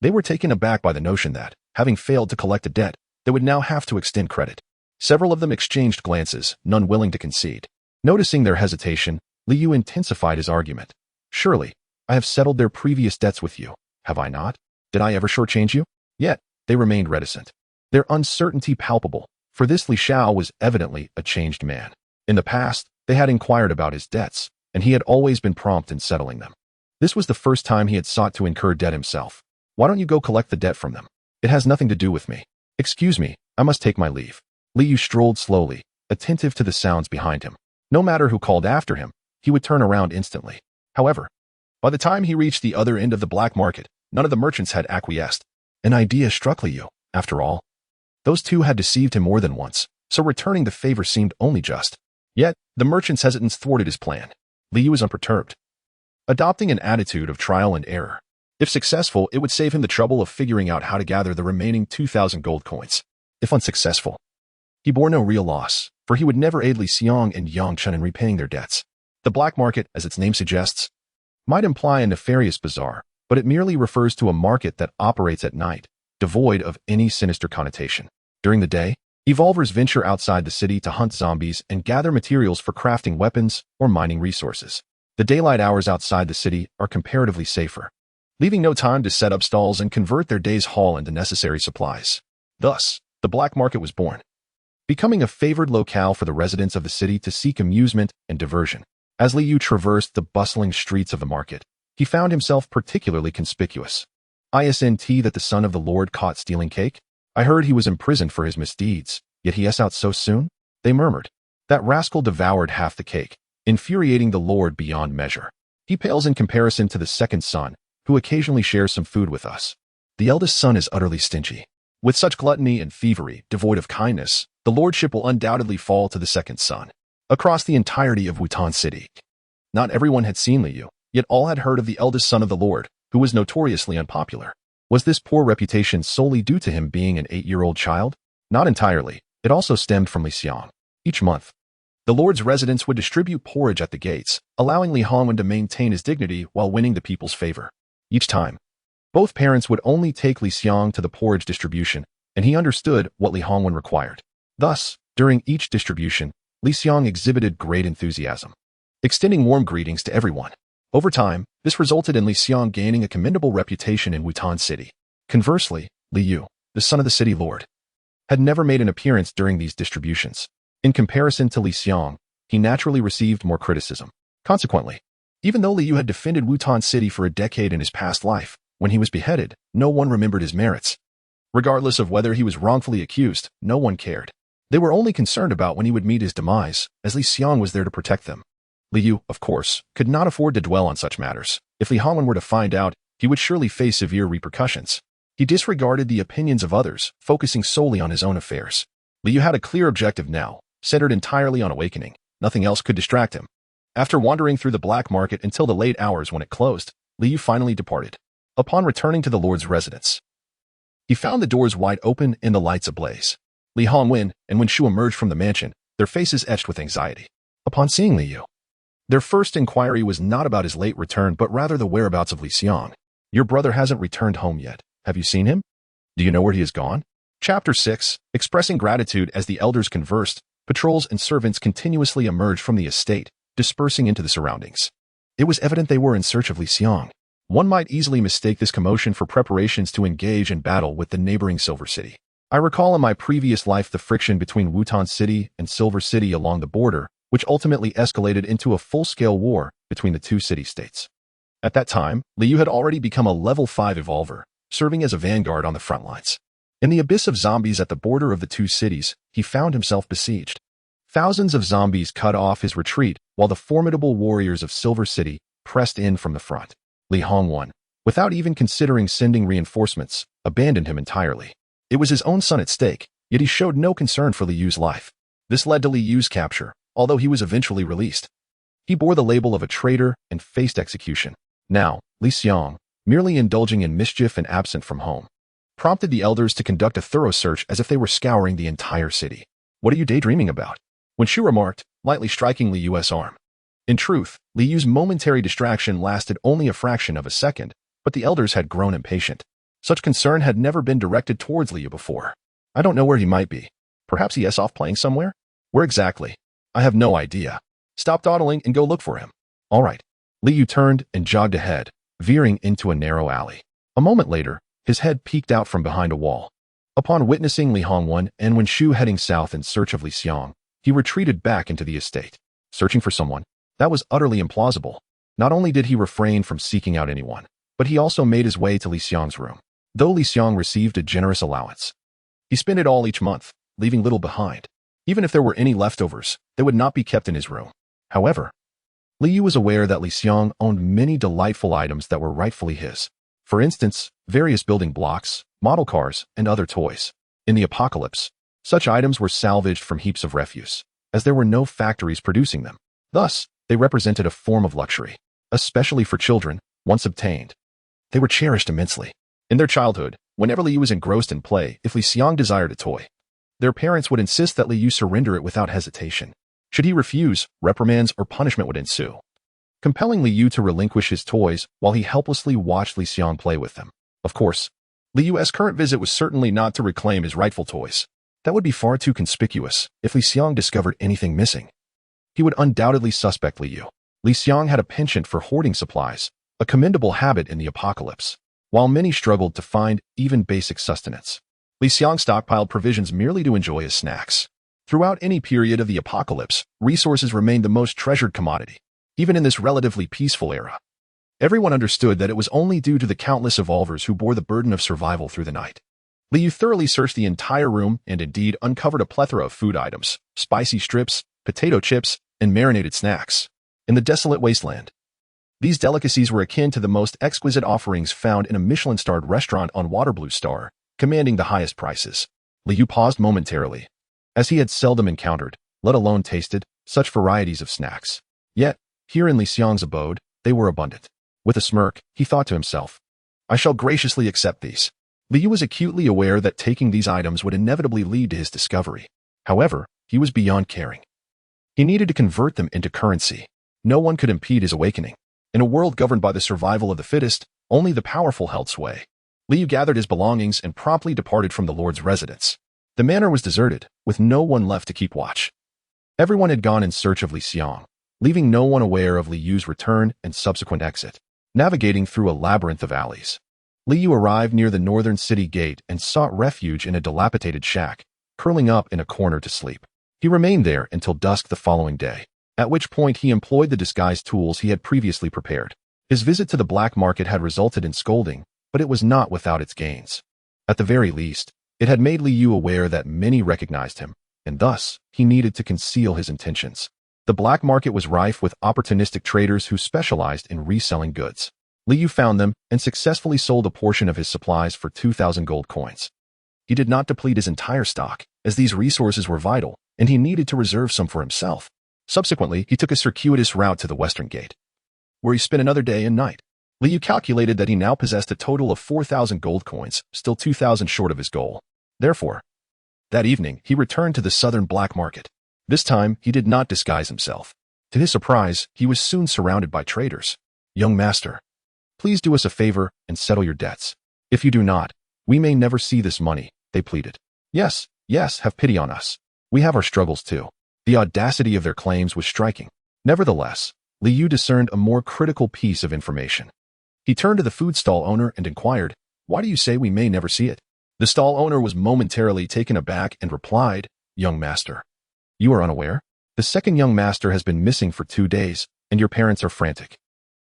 They were taken aback by the notion that, having failed to collect a debt, they would now have to extend credit. Several of them exchanged glances, none willing to concede. Noticing their hesitation, Liu intensified his argument. Surely, I have settled their previous debts with you, have I not? Did I ever shortchange you? Yet, they remained reticent. Their uncertainty palpable, for this Li Shao was evidently a changed man. In the past, they had inquired about his debts, and he had always been prompt in settling them. This was the first time he had sought to incur debt himself. Why don't you go collect the debt from them? It has nothing to do with me. Excuse me, I must take my leave. Liu strolled slowly, attentive to the sounds behind him. No matter who called after him, he would turn around instantly. However, by the time he reached the other end of the black market, none of the merchants had acquiesced. An idea struck Liu. After all, those two had deceived him more than once, so returning the favor seemed only just. Yet, the merchant's hesitance thwarted his plan. Liu was unperturbed, adopting an attitude of trial and error. If successful, it would save him the trouble of figuring out how to gather the remaining 2,000 gold coins. If unsuccessful, he bore no real loss, for he would never aid Liang and Yang Chen in repaying their debts. The black market, as its name suggests, might imply a nefarious bazaar, but it merely refers to a market that operates at night, devoid of any sinister connotation. During the day, evolvers venture outside the city to hunt zombies and gather materials for crafting weapons or mining resources. The daylight hours outside the city are comparatively safer, leaving no time to set up stalls and convert their day's haul into necessary supplies. Thus, the black market was born, becoming a favored locale for the residents of the city to seek amusement and diversion. As Liu traversed the bustling streets of the market, he found himself particularly conspicuous. Isn't that the son of the Lord caught stealing cake? I heard he was imprisoned for his misdeeds, yet he is out so soon? They murmured. That rascal devoured half the cake, infuriating the Lord beyond measure. He pales in comparison to the second son, who occasionally shares some food with us. The eldest son is utterly stingy. With such gluttony and thievery, devoid of kindness, the lordship will undoubtedly fall to the second son. Across the entirety of Wutan City, not everyone had seen Liu, yet all had heard of the eldest son of the Lord, who was notoriously unpopular. Was this poor reputation solely due to him being an 8-year-old child? Not entirely. It also stemmed from Liang. Each month, the Lord's residents would distribute porridge at the gates, allowing Li Hongwen to maintain his dignity while winning the people's favor. Each time, both parents would only take Liang to the porridge distribution, and he understood what Li Hongwen required. Thus, during each distribution, Liang exhibited great enthusiasm, extending warm greetings to everyone. Over time, this resulted in Liang gaining a commendable reputation in Wutan City. Conversely, Liu, the son of the city lord, had never made an appearance during these distributions. In comparison to Liang, he naturally received more criticism. Consequently, even though Liu had defended Wutan City for a decade in his past life, When he was beheaded, no one remembered his merits. Regardless of whether he was wrongfully accused, no one cared. They were only concerned about when he would meet his demise, as Li Xiang was there to protect them. Liu, of course, could not afford to dwell on such matters. If Li Hongwen were to find out, he would surely face severe repercussions. He disregarded the opinions of others, focusing solely on his own affairs. Liu had a clear objective now, centered entirely on awakening. Nothing else could distract him. After wandering through the black market until the late hours when it closed, Liu finally departed. Upon returning to the Lord's residence, he found the doors wide open and the lights ablaze. Li Hongwen and Wen Shu emerged from the mansion, their faces etched with anxiety. Upon seeing Liu, their first inquiry was not about his late return but rather the whereabouts of Li Xiang. Your brother hasn't returned home yet. Have you seen him? Do you know where he has gone? Chapter 6. Expressing gratitude. As the elders conversed, patrols and servants continuously emerged from the estate, dispersing into the surroundings. It was evident they were in search of Li Xiang. One might easily mistake this commotion for preparations to engage in battle with the neighboring Silver City. I recall in my previous life the friction between Wutan City and Silver City along the border, which ultimately escalated into a full-scale war between the two city-states. At that time, Liu had already become a level 5 evolver, serving as a vanguard on the front lines. In the abyss of zombies at the border of the two cities, he found himself besieged. Thousands of zombies cut off his retreat, while the formidable warriors of Silver City pressed in from the front. Li Hongwen, without even considering sending reinforcements, abandoned him entirely. It was his own son at stake, yet he showed no concern for Liu's life. This led to Liu's capture, although he was eventually released. He bore the label of a traitor and faced execution. Now, Li Xiang, merely indulging in mischief and absent from home, prompted the elders to conduct a thorough search as if they were scouring the entire city. What are you daydreaming about? Wen Shu remarked, lightly striking Liu's arm. In truth, Liu's momentary distraction lasted only a fraction of a second, but the elders had grown impatient. Such concern had never been directed towards Liu before. I don't know where he might be. Perhaps he is off playing somewhere? Where exactly? I have no idea. Stop dawdling and go look for him. All right. Liu turned and jogged ahead, veering into a narrow alley. A moment later, his head peeked out from behind a wall. Upon witnessing Li Hongwen and Wen Shu heading south in search of Li Xiang, he retreated back into the estate. Searching for someone? That was utterly implausible. Not only did he refrain from seeking out anyone, but he also made his way to Li Xiang's room. Though Li Xiang received a generous allowance, he spent it all each month, leaving little behind. Even if there were any leftovers, they would not be kept in his room. However, Liu was aware that Li Xiang owned many delightful items that were rightfully his. For instance, various building blocks, model cars, and other toys. In the apocalypse, such items were salvaged from heaps of refuse, as there were no factories producing them. Thus, they represented a form of luxury, especially for children, once obtained. They were cherished immensely. In their childhood, whenever Liu was engrossed in play, if Li Xiang desired a toy, their parents would insist that Liu surrender it without hesitation. Should he refuse, reprimands or punishment would ensue, compelling Liu to relinquish his toys while he helplessly watched Li Xiang play with them. Of course, Liu's current visit was certainly not to reclaim his rightful toys. That would be far too conspicuous. If Li Xiang discovered anything missing, he would undoubtedly suspect Liu. Li Xiang had a penchant for hoarding supplies, a commendable habit in the apocalypse. While many struggled to find even basic sustenance, Li Xiang stockpiled provisions merely to enjoy his snacks. Throughout any period of the apocalypse, resources remained the most treasured commodity, even in this relatively peaceful era. Everyone understood that it was only due to the countless evolvers who bore the burden of survival through the night. Liu thoroughly searched the entire room and indeed uncovered a plethora of food items, spicy strips, potato chips, and marinated snacks. In the desolate wasteland, these delicacies were akin to the most exquisite offerings found in a Michelin-starred restaurant on Waterblue Star, commanding the highest prices. Liu paused momentarily, as he had seldom encountered, let alone tasted, such varieties of snacks. Yet, here in Li Xiang's abode, they were abundant. With a smirk, he thought to himself, I shall graciously accept these. Liu was acutely aware that taking these items would inevitably lead to his discovery. However, he was beyond caring. He needed to convert them into currency. No one could impede his awakening. In a world governed by the survival of the fittest, only the powerful held sway. Liu gathered his belongings and promptly departed from the Lord's residence. The manor was deserted, with no one left to keep watch. Everyone had gone in search of Li Xiang, leaving no one aware of Liu's return and subsequent exit. Navigating through a labyrinth of alleys, Liu arrived near the northern city gate and sought refuge in a dilapidated shack, curling up in a corner to sleep. He remained there until dusk the following day, at which point he employed the disguise tools he had previously prepared. His visit to the black market had resulted in scolding, but it was not without its gains. At the very least, it had made Liu aware that many recognized him, and thus he needed to conceal his intentions. The black market was rife with opportunistic traders who specialized in reselling goods. Liu found them and successfully sold a portion of his supplies for 2,000 gold coins. He did not deplete his entire stock, as these resources were vital, and he needed to reserve some for himself. Subsequently, he took a circuitous route to the western gate, where he spent another day and night. Liu calculated that he now possessed a total of 4,000 gold coins, still 2,000 short of his goal. Therefore, that evening, he returned to the southern black market. This time, he did not disguise himself. To his surprise, he was soon surrounded by traders. "Young master, please do us a favor and settle your debts. If you do not, we may never see this money," they pleaded. Yes, have pity on us. We have our struggles too." The audacity of their claims was striking. Nevertheless, Liu discerned a more critical piece of information. He turned to the food stall owner and inquired, "Why do you say we may never see it?" The stall owner was momentarily taken aback and replied, "Young master, you are unaware? The second young master has been missing for 2 days, and your parents are frantic.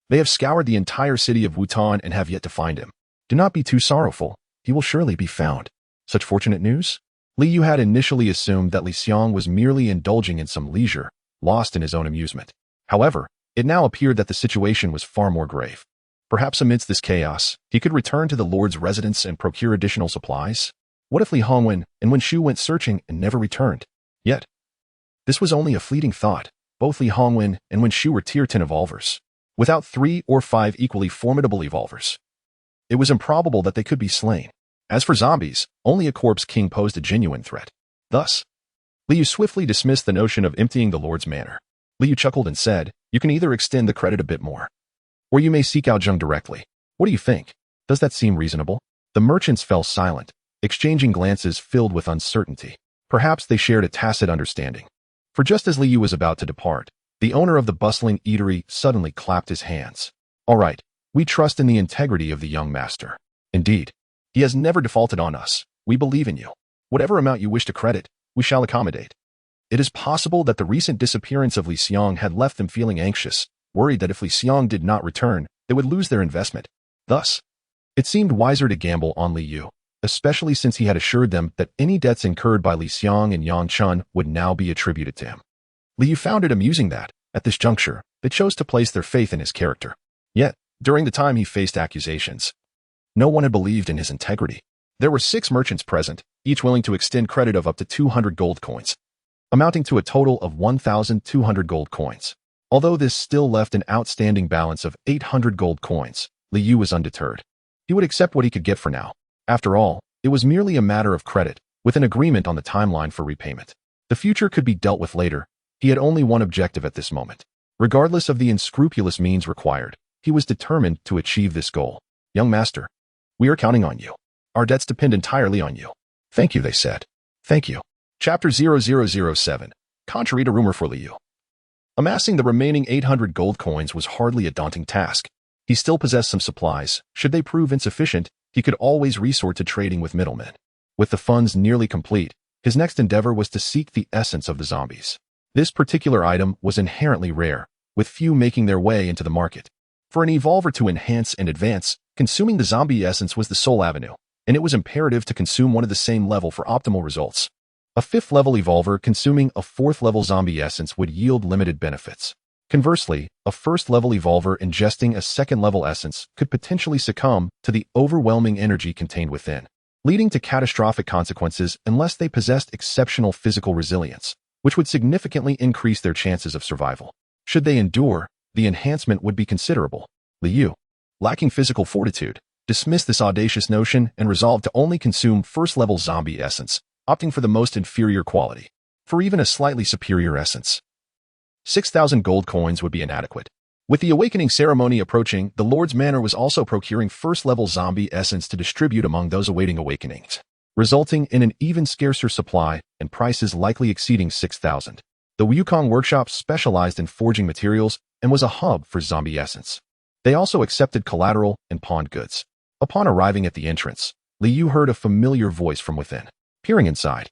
They have scoured the entire city of Wutan and have yet to find him. Do not be too sorrowful. He will surely be found." Such fortunate news? Liu had initially assumed that Liang was merely indulging in some leisure, lost in his own amusement. However, it now appeared that the situation was far more grave. Perhaps amidst this chaos, he could return to the Lord's residence and procure additional supplies? What if Li Hongwen and Wen Shu went searching and never returned? Yet, this was only a fleeting thought. Both Li Hongwen and Wen Shu were tier 10 evolvers, without 3 or 5 equally formidable evolvers. It was improbable that they could be slain. As for zombies, only a corpse king posed a genuine threat. Thus, Liu swiftly dismissed the notion of emptying the Lord's manor. Liu chuckled and said, "You can either extend the credit a bit more, or you may seek out Zheng directly. What do you think? Does that seem reasonable?" The merchants fell silent, exchanging glances filled with uncertainty. Perhaps they shared a tacit understanding. For just as Liu was about to depart, the owner of the bustling eatery suddenly clapped his hands. "All right, we trust in the integrity of the young master. Indeed, he has never defaulted on us. We believe in you. Whatever amount you wish to credit, we shall accommodate." It is possible that the recent disappearance of Liang had left them feeling anxious, worried that if Liang did not return, they would lose their investment. Thus, it seemed wiser to gamble on Liu, especially since he had assured them that any debts incurred by Liang and Yang Chun would now be attributed to him. Liu found it amusing that, at this juncture, they chose to place their faith in his character. Yet, during the time he faced accusations, no one had believed in his integrity. There were 6 merchants present, each willing to extend credit of up to 200 gold coins, amounting to a total of 1,200 gold coins. Although this still left an outstanding balance of 800 gold coins, Liu was undeterred. He would accept what he could get for now. After all, it was merely a matter of credit, with an agreement on the timeline for repayment. The future could be dealt with later. He had only one objective at this moment. Regardless of the unscrupulous means required, he was determined to achieve this goal. "Young master, we are counting on you. Our debts depend entirely on you." "Thank you," they said. "Thank you." Chapter 0007. Contrary to rumor for Liu. Amassing the remaining 800 gold coins was hardly a daunting task. He still possessed some supplies. Should they prove insufficient, he could always resort to trading with middlemen. With the funds nearly complete, his next endeavor was to seek the essence of the zombies. This particular item was inherently rare, with few making their way into the market. For an evolver to enhance and advance, consuming the zombie essence was the sole avenue, and it was imperative to consume one of the same level for optimal results. A 5th-level evolver consuming a 4th-level zombie essence would yield limited benefits. Conversely, a 1st-level evolver ingesting a 2nd-level essence could potentially succumb to the overwhelming energy contained within, leading to catastrophic consequences unless they possessed exceptional physical resilience, which would significantly increase their chances of survival. Should they endure, the enhancement would be considerable. Liu, lacking physical fortitude, dismissed this audacious notion and resolved to only consume 1st-level zombie essence, opting for the most inferior quality. For even a slightly superior essence, 6,000 gold coins would be inadequate. With the awakening ceremony approaching, the Lord's Manor was also procuring 1st-level zombie essence to distribute among those awaiting awakenings, resulting in an even scarcer supply and prices likely exceeding 6,000. The Wukong workshop specialized in forging materials and was a hub for zombie essence. They also accepted collateral and pawned goods. Upon arriving at the entrance, Liu heard a familiar voice from within. Peering inside,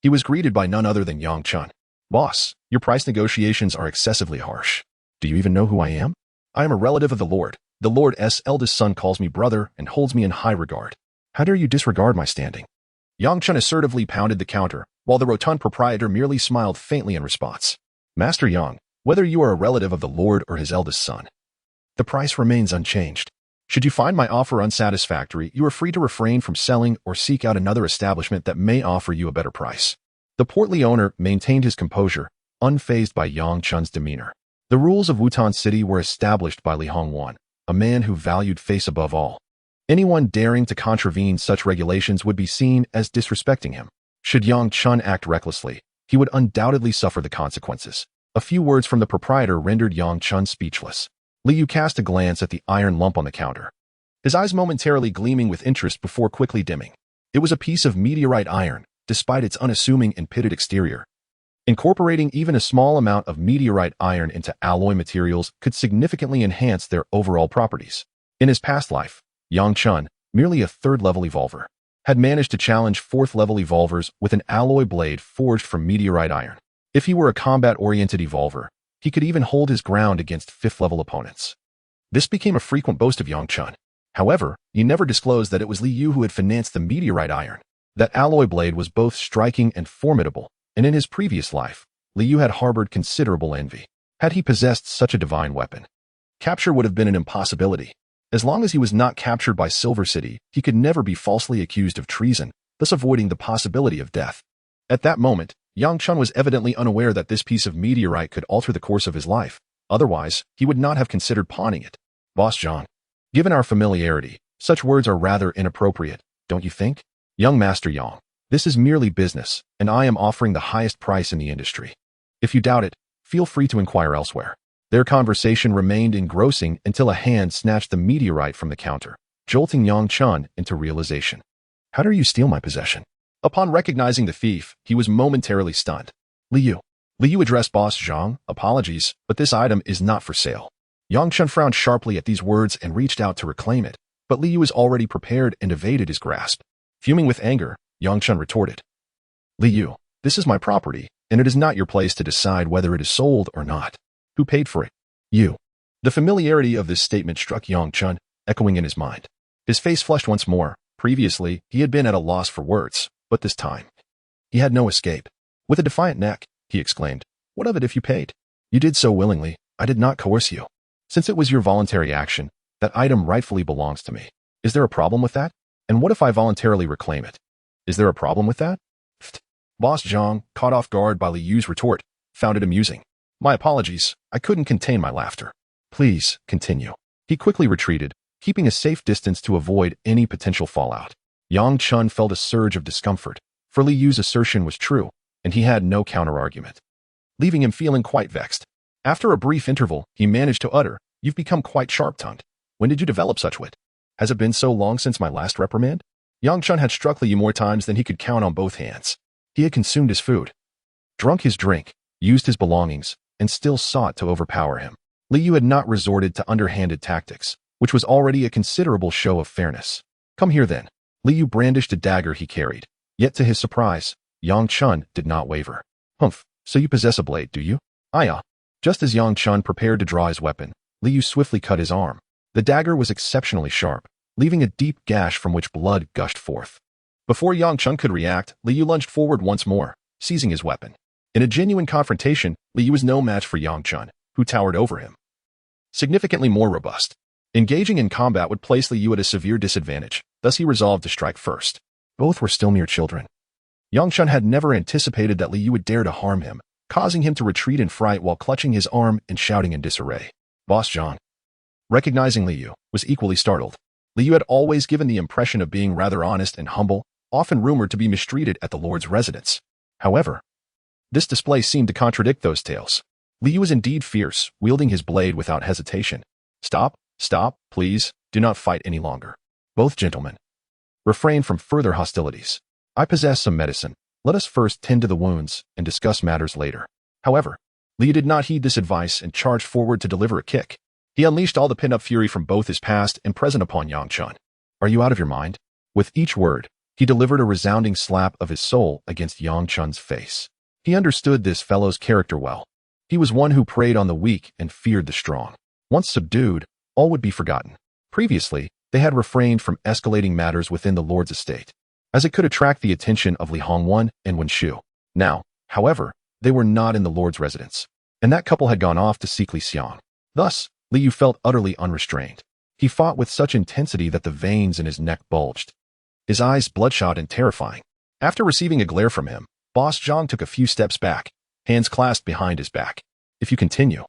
he was greeted by none other than Yang Chun. "Boss, your price negotiations are excessively harsh. Do you even know who I am?" "I am a relative of the Lord, The Lord's eldest son calls me brother and holds me in high regard. How dare you disregard my standing? Yang Chun assertively pounded the counter, while the rotund proprietor merely smiled faintly in response. Master Yang, whether you are a relative of the Lord or his eldest son, the price remains unchanged. Should you find my offer unsatisfactory, you are free to refrain from selling or seek out another establishment that may offer you a better price. The portly owner maintained his composure, unfazed by Yang Chun's demeanor. The rules of Wutan City were established by Li Hongwan, a man who valued face above all. Anyone daring to contravene such regulations would be seen as disrespecting him. Should Yang Chun act recklessly, he would undoubtedly suffer the consequences. A few words from the proprietor rendered Yang Chun speechless. Liu cast a glance at the iron lump on the counter, his eyes momentarily gleaming with interest before quickly dimming. It was a piece of meteorite iron, despite its unassuming and pitted exterior. Incorporating even a small amount of meteorite iron into alloy materials could significantly enhance their overall properties. In his past life, Yang Chun, merely a third-level evolver, had managed to challenge fourth-level evolvers with an alloy blade forged from meteorite iron. If he were a combat-oriented evolver, he could even hold his ground against fifth-level opponents. This became a frequent boast of Yang Chun. However, he never disclosed that it was Liu who had financed the meteorite iron. That alloy blade was both striking and formidable, and in his previous life, Liu had harbored considerable envy. Had he possessed such a divine weapon, capture would have been an impossibility. As long as he was not captured by Silver City, he could never be falsely accused of treason, thus avoiding the possibility of death. At that moment, Yang Chun was evidently unaware that this piece of meteorite could alter the course of his life. Otherwise, he would not have considered pawning it. Boss Zhang, given our familiarity, such words are rather inappropriate, don't you think? Young Master Yang, this is merely business, and I am offering the highest price in the industry. If you doubt it, feel free to inquire elsewhere. Their conversation remained engrossing until a hand snatched the meteorite from the counter, jolting Yang Chun into realization. How dare you steal my possession? Upon recognizing the thief, he was momentarily stunned. Liu addressed Boss Zhang, apologies, but this item is not for sale. Yang Chun frowned sharply at these words and reached out to reclaim it, but Liu was already prepared and evaded his grasp. Fuming with anger, Yang Chun retorted. Liu, this is my property, and it is not your place to decide whether it is sold or not. Who paid for it? You. The familiarity of this statement struck Yang Chun, echoing in his mind. His face flushed once more. Previously, he had been at a loss for words, but this time, he had no escape. With a defiant neck, he exclaimed, "What of it if you paid? You did so willingly. I did not coerce you. Since it was your voluntary action, that item rightfully belongs to me. Is there a problem with that? And what if I voluntarily reclaim it? Is there a problem with that?" Boss Zhang, caught off guard by Liu's retort, found it amusing. My apologies, I couldn't contain my laughter. Please, continue. He quickly retreated, keeping a safe distance to avoid any potential fallout. Yang Chun felt a surge of discomfort, for Liu's assertion was true, and he had no counter-argument, leaving him feeling quite vexed. After a brief interval, he managed to utter, "You've become quite sharp-tongued. When did you develop such wit? Has it been so long since my last reprimand?" Yang Chun had struck Liu more times than he could count on both hands. He had consumed his food, drunk his drink, used his belongings, and still sought to overpower him. Liu had not resorted to underhanded tactics, which was already a considerable show of fairness. "Come here then." Liu brandished a dagger he carried, yet to his surprise, Yang Chun did not waver. "Humph, so you possess a blade, do you?" "Aya." Just as Yang Chun prepared to draw his weapon, Liu swiftly cut his arm. The dagger was exceptionally sharp, leaving a deep gash from which blood gushed forth. Before Yang Chun could react, Liu lunged forward once more, seizing his weapon. In a genuine confrontation, Liu was no match for Yang Chun, who towered over him, significantly more robust. Engaging in combat would place Liu at a severe disadvantage, thus he resolved to strike first. Both were still mere children. Yang Chun had never anticipated that Liu would dare to harm him, causing him to retreat in fright while clutching his arm and shouting in disarray. Boss Zhang, recognizing Liu, was equally startled. Liu had always given the impression of being rather honest and humble, often rumored to be mistreated at the Lord's residence. However, this display seemed to contradict those tales. Liu was indeed fierce, wielding his blade without hesitation. Stop, please, do not fight any longer. Both gentlemen, refrain from further hostilities. I possess some medicine. Let us first tend to the wounds and discuss matters later. However, Liu did not heed this advice and charged forward to deliver a kick. He unleashed all the pent-up fury from both his past and present upon Yang Chun. Are you out of your mind? With each word, he delivered a resounding slap of his soul against Yang Chun's face. He understood this fellow's character well. He was one who preyed on the weak and feared the strong. Once subdued, all would be forgotten. Previously, they had refrained from escalating matters within the Lord's estate, as it could attract the attention of Li Hongwan and Wen Shu. Now, however, they were not in the Lord's residence, and that couple had gone off to seek Li Xiang. Thus, Li Yu felt utterly unrestrained. He fought with such intensity that the veins in his neck bulged, his eyes bloodshot and terrifying. After receiving a glare from him, Boss Zhang took a few steps back, hands clasped behind his back. If you continue.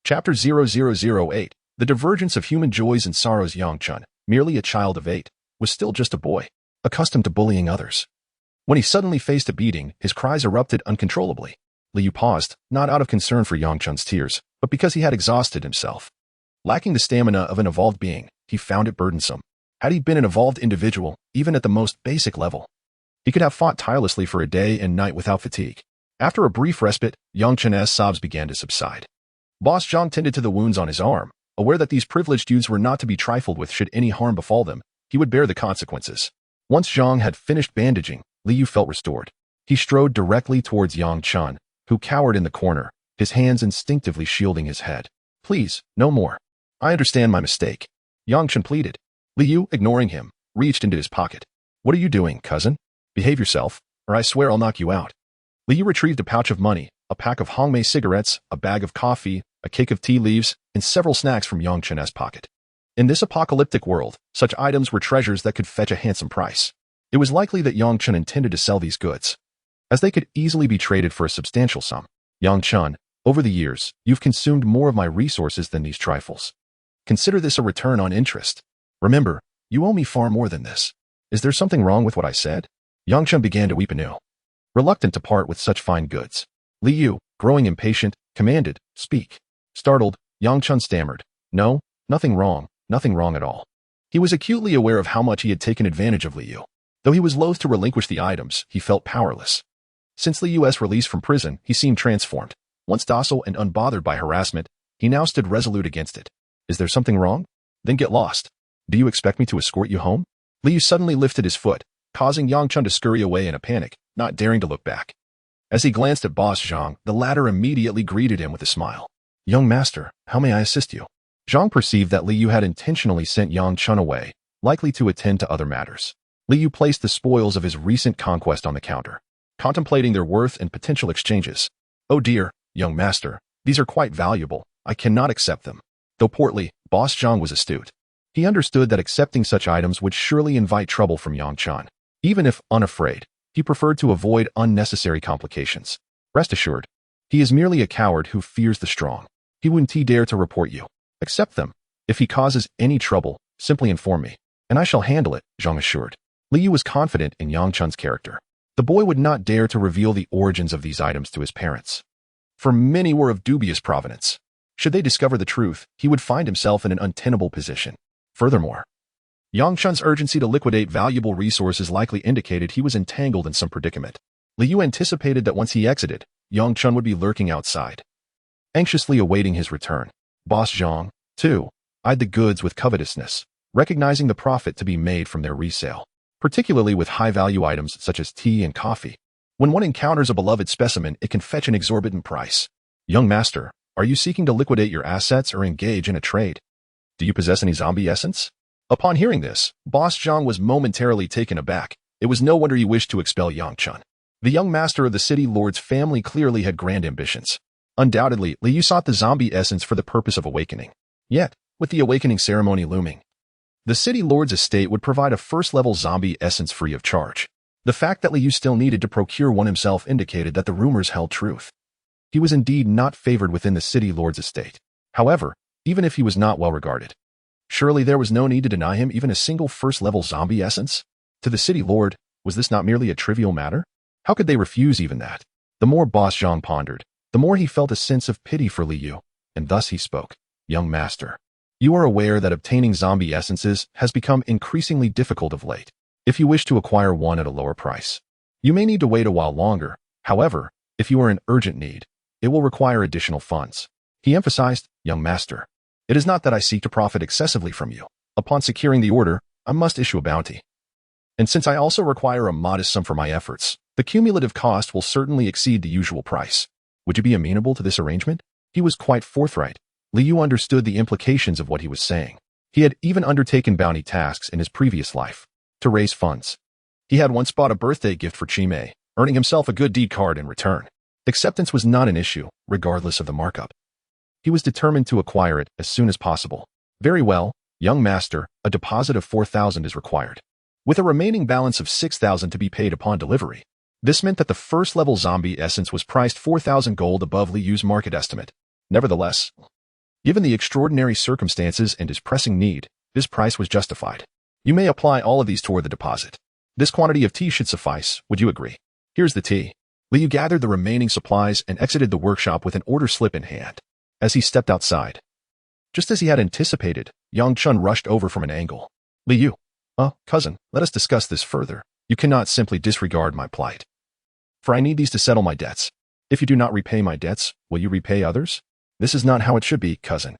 Chapter 0008, The Divergence of Human Joys and Sorrows. Yang Chun, merely a child of 8, was still just a boy, accustomed to bullying others. When he suddenly faced a beating, his cries erupted uncontrollably. Li Yu paused, not out of concern for Yang Chun's tears, but because he had exhausted himself. Lacking the stamina of an evolved being, he found it burdensome. Had he been an evolved individual, even at the most basic level, he could have fought tirelessly for a day and night without fatigue. After a brief respite, Yang Chun's sobs began to subside. Boss Zhang tended to the wounds on his arm, aware that these privileged youths were not to be trifled with should any harm befall them. He would bear the consequences. Once Zhang had finished bandaging, Li Yu felt restored. He strode directly towards Yang Chun, who cowered in the corner, his hands instinctively shielding his head. Please, no more. I understand my mistake. Yang Chun pleaded. Li Yu, ignoring him, reached into his pocket. What are you doing, cousin? Behave yourself, or I swear I'll knock you out. Li Yu retrieved a pouch of money, a pack of Hongmei cigarettes, a bag of coffee, a cake of tea leaves, and several snacks from Yang Chun's pocket. In this apocalyptic world, such items were treasures that could fetch a handsome price. It was likely that Yang Chun intended to sell these goods, as they could easily be traded for a substantial sum. Yang Chun, over the years, you've consumed more of my resources than these trifles. Consider this a return on interest. Remember, you owe me far more than this. Is there something wrong with what I said? Yang Chun began to weep anew, reluctant to part with such fine goods. Li Yu, growing impatient, commanded, speak. Startled, Yang Chun stammered, no, nothing wrong at all. He was acutely aware of how much he had taken advantage of Li Yu. Though he was loath to relinquish the items, he felt powerless. Since Li Yu's release from prison, he seemed transformed. Once docile and unbothered by harassment, he now stood resolute against it. Is there something wrong? Then get lost. Do you expect me to escort you home? Li Yu suddenly lifted his foot, causing Yang Chun to scurry away in a panic, not daring to look back. As he glanced at Boss Zhang, the latter immediately greeted him with a smile. Young master, how may I assist you? Zhang perceived that Li Yu had intentionally sent Yang Chun away, likely to attend to other matters. Li Yu placed the spoils of his recent conquest on the counter, contemplating their worth and potential exchanges. Oh dear, young master, these are quite valuable. I cannot accept them. Though portly, Boss Zhang was astute. He understood that accepting such items would surely invite trouble from Yang Chun. Even if unafraid, he preferred to avoid unnecessary complications. Rest assured, he is merely a coward who fears the strong. He wouldn't dare to report you. Accept them. If he causes any trouble, simply inform me, and I shall handle it, Zhang assured. Li Yu was confident in Yang Chun's character. The boy would not dare to reveal the origins of these items to his parents, for many were of dubious provenance. Should they discover the truth, he would find himself in an untenable position. Furthermore, Yang Chun's urgency to liquidate valuable resources likely indicated he was entangled in some predicament. Li Yu anticipated that once he exited, Yang Chun would be lurking outside, anxiously awaiting his return. Boss Zhang, too, eyed the goods with covetousness, recognizing the profit to be made from their resale, particularly with high-value items such as tea and coffee. When one encounters a beloved specimen, it can fetch an exorbitant price. Young master, are you seeking to liquidate your assets or engage in a trade? Do you possess any zombie essence? Upon hearing this, Boss Zhang was momentarily taken aback. It was no wonder he wished to expel Yang Chun. The young master of the city lord's family clearly had grand ambitions. Undoubtedly, Li Yu sought the zombie essence for the purpose of awakening. Yet, with the awakening ceremony looming, the city lord's estate would provide a first-level zombie essence free of charge. The fact that Li Yu still needed to procure one himself indicated that the rumors held truth. He was indeed not favored within the city lord's estate. However, even if he was not well regarded, surely there was no need to deny him even a single first-level zombie essence? To the city lord, was this not merely a trivial matter? How could they refuse even that? The more Boss Zhang pondered, the more he felt a sense of pity for Li Yu, and thus he spoke. Young master, you are aware that obtaining zombie essences has become increasingly difficult of late. If you wish to acquire one at a lower price, you may need to wait a while longer. However, if you are in urgent need, it will require additional funds. He emphasized, young master, it is not that I seek to profit excessively from you. Upon securing the order, I must issue a bounty. And since I also require a modest sum for my efforts, the cumulative cost will certainly exceed the usual price. Would you be amenable to this arrangement? He was quite forthright. Liu understood the implications of what he was saying. He had even undertaken bounty tasks in his previous life to raise funds. He had once bought a birthday gift for Chimei, earning himself a good deed card in return. Acceptance was not an issue, regardless of the markup. He was determined to acquire it as soon as possible. Very well, young master, a deposit of 4,000 is required, with a remaining balance of 6,000 to be paid upon delivery. This meant that the first-level zombie essence was priced 4,000 gold above Liu's market estimate. Nevertheless, given the extraordinary circumstances and his pressing need, this price was justified. You may apply all of these toward the deposit. This quantity of tea should suffice, would you agree? Here's the tea. Liu gathered the remaining supplies and exited the workshop with an order slip in hand. As he stepped outside, just as he had anticipated, Yang Chun rushed over from an angle. Liu, cousin, let us discuss this further. You cannot simply disregard my plight. For I need these to settle my debts. If you do not repay my debts, will you repay others? This is not how it should be, cousin.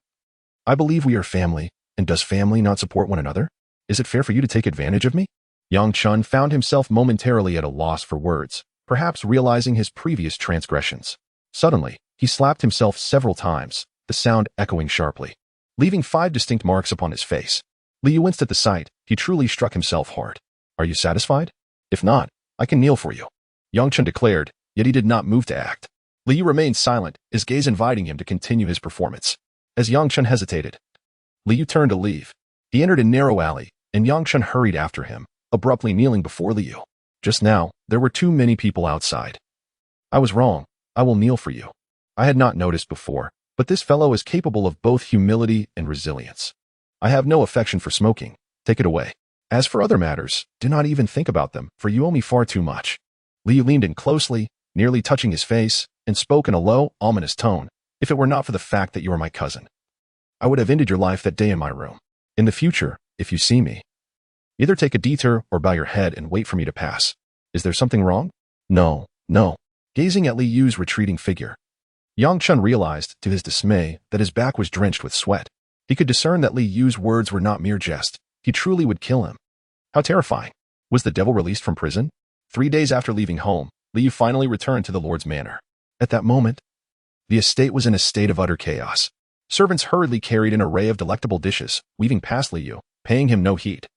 I believe we are family, and does family not support one another? Is it fair for you to take advantage of me? Yang Chun found himself momentarily at a loss for words, perhaps realizing his previous transgressions. Suddenly, he slapped himself several times, the sound echoing sharply, leaving 5 distinct marks upon his face. Liu winced at the sight. He truly struck himself hard. Are you satisfied? If not, I can kneel for you, Yang Chun declared, yet he did not move to act. Liu remained silent, his gaze inviting him to continue his performance. As Yang Chun hesitated, Liu turned to leave. He entered a narrow alley, and Yang Chun hurried after him, abruptly kneeling before Liu. Just now, there were too many people outside. I was wrong. I will kneel for you. I had not noticed before, but this fellow is capable of both humility and resilience. I have no affection for smoking. Take it away. As for other matters, do not even think about them, for you owe me far too much. Liu leaned in closely, nearly touching his face, and spoke in a low, ominous tone. If it were not for the fact that you are my cousin, I would have ended your life that day in my room. In the future, if you see me, either take a detour or bow your head and wait for me to pass. Is there something wrong? No. Gazing at Liu's retreating figure, Yang Chun realized, to his dismay, that his back was drenched with sweat. He could discern that Liu's words were not mere jest. He truly would kill him. How terrifying. Was the devil released from prison? 3 days after leaving home, Liu finally returned to the Lord's manor. At that moment, the estate was in a state of utter chaos. Servants hurriedly carried an array of delectable dishes, weaving past Liu, paying him no heed.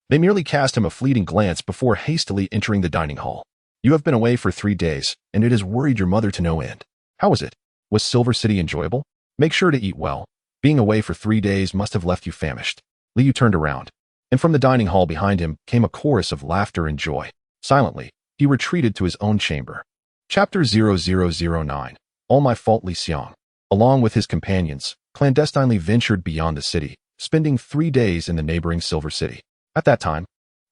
They merely cast him a fleeting glance before hastily entering the dining hall. You have been away for 3 days, and it has worried your mother to no end. How was it? Was Silver City enjoyable? Make sure to eat well. Being away for 3 days must have left you famished. Liu turned around, and from the dining hall behind him came a chorus of laughter and joy. Silently, he retreated to his own chamber. Chapter 0009. All My Fault. Liang, along with his companions, clandestinely ventured beyond the city, spending 3 days in the neighboring Silver City. At that time,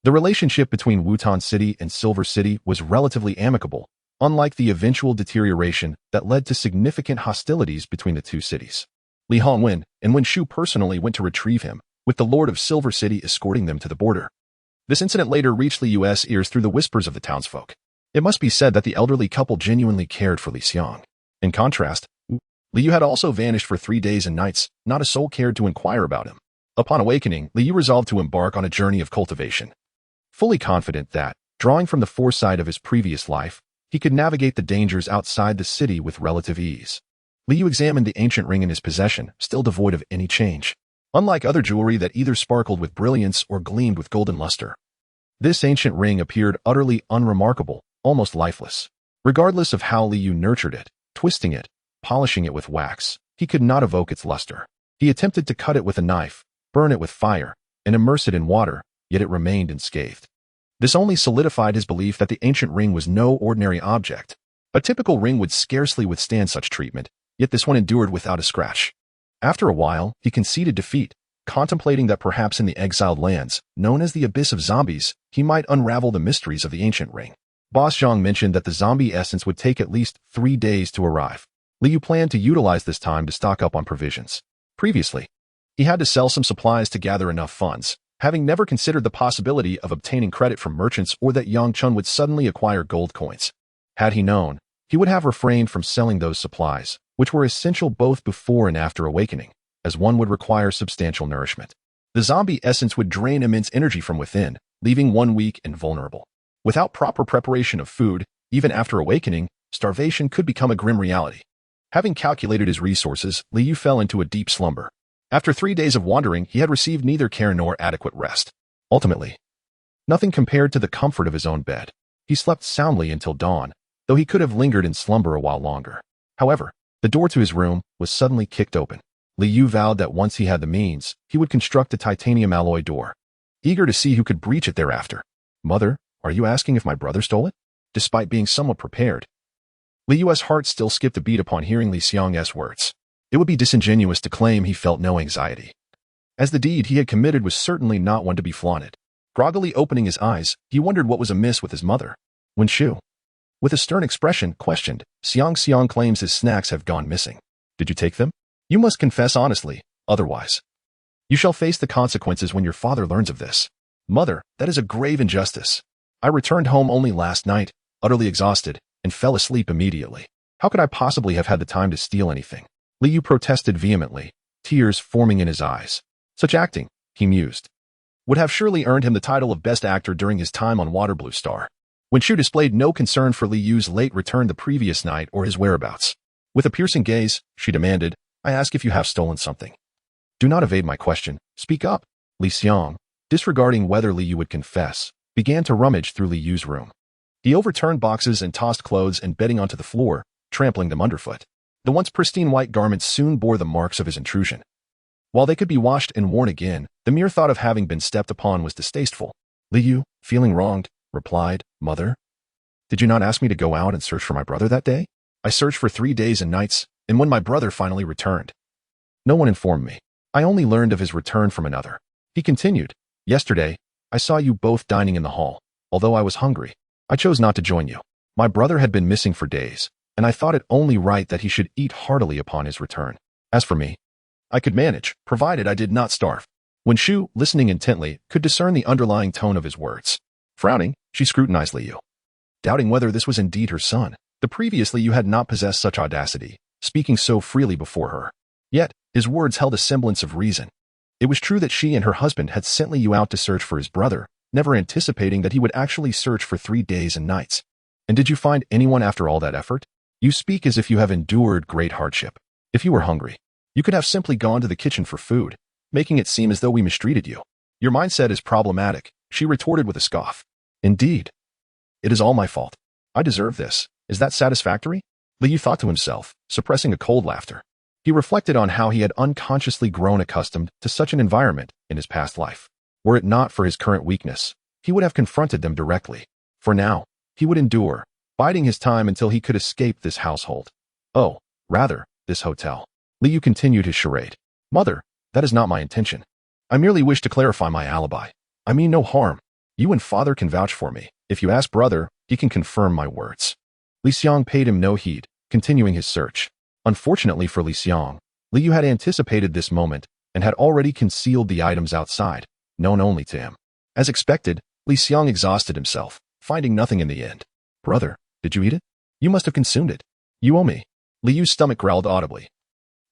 the relationship between Wutan City and Silver City was relatively amicable, unlike the eventual deterioration that led to significant hostilities between the two cities. Li Hongwen and Wen Shu personally went to retrieve him, with the Lord of Silver City escorting them to the border. This incident later reached the U.S. ears through the whispers of the townsfolk. It must be said that the elderly couple genuinely cared for Liang. In contrast, Liu had also vanished for 3 days and nights. Not a soul cared to inquire about him. Upon awakening, Liu resolved to embark on a journey of cultivation. Fully confident that, drawing from the foresight of his previous life, he could navigate the dangers outside the city with relative ease. Liu examined the ancient ring in his possession, still devoid of any change. Unlike other jewelry that either sparkled with brilliance or gleamed with golden luster, this ancient ring appeared utterly unremarkable, almost lifeless. Regardless of how Liu nurtured it, twisting it, polishing it with wax, he could not evoke its luster. He attempted to cut it with a knife, burn it with fire, and immerse it in water, yet it remained unscathed. This only solidified his belief that the ancient ring was no ordinary object. A typical ring would scarcely withstand such treatment, yet this one endured without a scratch. After a while, he conceded defeat, contemplating that perhaps in the exiled lands, known as the Abyss of Zombies, he might unravel the mysteries of the ancient ring. Boss Zhang mentioned that the zombie essence would take at least 3 days to arrive. Liu planned to utilize this time to stock up on provisions. Previously, he had to sell some supplies to gather enough funds, having never considered the possibility of obtaining credit from merchants or that Yang Chun would suddenly acquire gold coins. Had he known, he would have refrained from selling those supplies, which were essential both before and after awakening, as one would require substantial nourishment. The zombie essence would drain immense energy from within, leaving one weak and vulnerable. Without proper preparation of food, even after awakening, starvation could become a grim reality. Having calculated his resources, Liu fell into a deep slumber. After 3 days of wandering, he had received neither care nor adequate rest. Ultimately, nothing compared to the comfort of his own bed. He slept soundly until dawn, though he could have lingered in slumber a while longer. However, the door to his room was suddenly kicked open. Liu vowed that once he had the means, he would construct a titanium alloy door, eager to see who could breach it thereafter. "Mother, are you asking if my brother stole it?" Despite being somewhat prepared, Liu's heart still skipped a beat upon hearing Li Xiang's words. It would be disingenuous to claim he felt no anxiety, as the deed he had committed was certainly not one to be flaunted. Groggily opening his eyes, he wondered what was amiss with his mother. When Shu, with a stern expression, questioned, Xiang claims his snacks have gone missing. "Did you take them? You must confess honestly, otherwise you shall face the consequences when your father learns of this." "Mother, that is a grave injustice. I returned home only last night, utterly exhausted, and fell asleep immediately. How could I possibly have had the time to steal anything?" Liu protested vehemently, tears forming in his eyes. Such acting, he mused, would have surely earned him the title of best actor during his time on Waterblue Star. When Shu displayed no concern for Liu's late return the previous night or his whereabouts. With a piercing gaze, she demanded, "I ask if you have stolen something. Do not evade my question. Speak up." Li Xiang, disregarding whether Liu would confess, began to rummage through Liu's room. He overturned boxes and tossed clothes and bedding onto the floor, trampling them underfoot. The once pristine white garments soon bore the marks of his intrusion. While they could be washed and worn again, the mere thought of having been stepped upon was distasteful. Liu, feeling wronged, replied, "Mother, did you not ask me to go out and search for my brother that day? I searched for 3 days and nights, and when my brother finally returned, no one informed me. I only learned of his return from another." He continued, "Yesterday, I saw you both dining in the hall. Although I was hungry, I chose not to join you. My brother had been missing for days, and I thought it only right that he should eat heartily upon his return. As for me, I could manage, provided I did not starve." When Shu, listening intently, could discern the underlying tone of his words. Frowning, she scrutinized Liu, doubting whether this was indeed her son. The previously you had not possessed such audacity, speaking so freely before her. Yet, his words held a semblance of reason. It was true that she and her husband had sent Liu out to search for his brother, never anticipating that he would actually search for 3 days and nights. "And did you find anyone after all that effort? You speak as if you have endured great hardship. If you were hungry, you could have simply gone to the kitchen for food, making it seem as though we mistreated you. Your mindset is problematic," she retorted with a scoff. "Indeed. It is all my fault. I deserve this. Is that satisfactory?" Liu thought to himself, suppressing a cold laughter. He reflected on how he had unconsciously grown accustomed to such an environment in his past life. Were it not for his current weakness, he would have confronted them directly. For now, he would endure, biding his time until he could escape this household. Oh, rather, this hotel. Liu continued his charade. "Mother, that is not my intention. I merely wish to clarify my alibi. I mean no harm. You and father can vouch for me. If you ask brother, he can confirm my words." Li Xiang paid him no heed, continuing his search. Unfortunately for Li Xiang, Liu had anticipated this moment and had already concealed the items outside, known only to him. As expected, Li Xiang exhausted himself, finding nothing in the end. "Brother, did you eat it? You must have consumed it. You owe me." Liu's stomach growled audibly,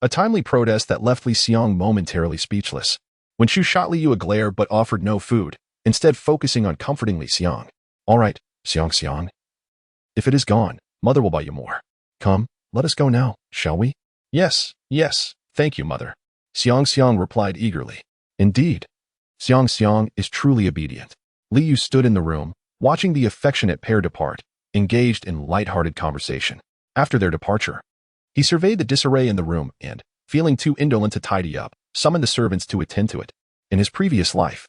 a timely protest that left Li Xiang momentarily speechless. When Shu shot Liu a glare but offered no food, instead focusing on comforting Li Xiang. "All right, Xiang. If it is gone, mother will buy you more. Come, let us go now, shall we?" Yes, thank you, mother," Xiang replied eagerly. Indeed, Xiang is truly obedient. Liu stood in the room, watching the affectionate pair depart, engaged in light-hearted conversation. After their departure, he surveyed the disarray in the room and, feeling too indolent to tidy up, summoned the servants to attend to it. In his previous life,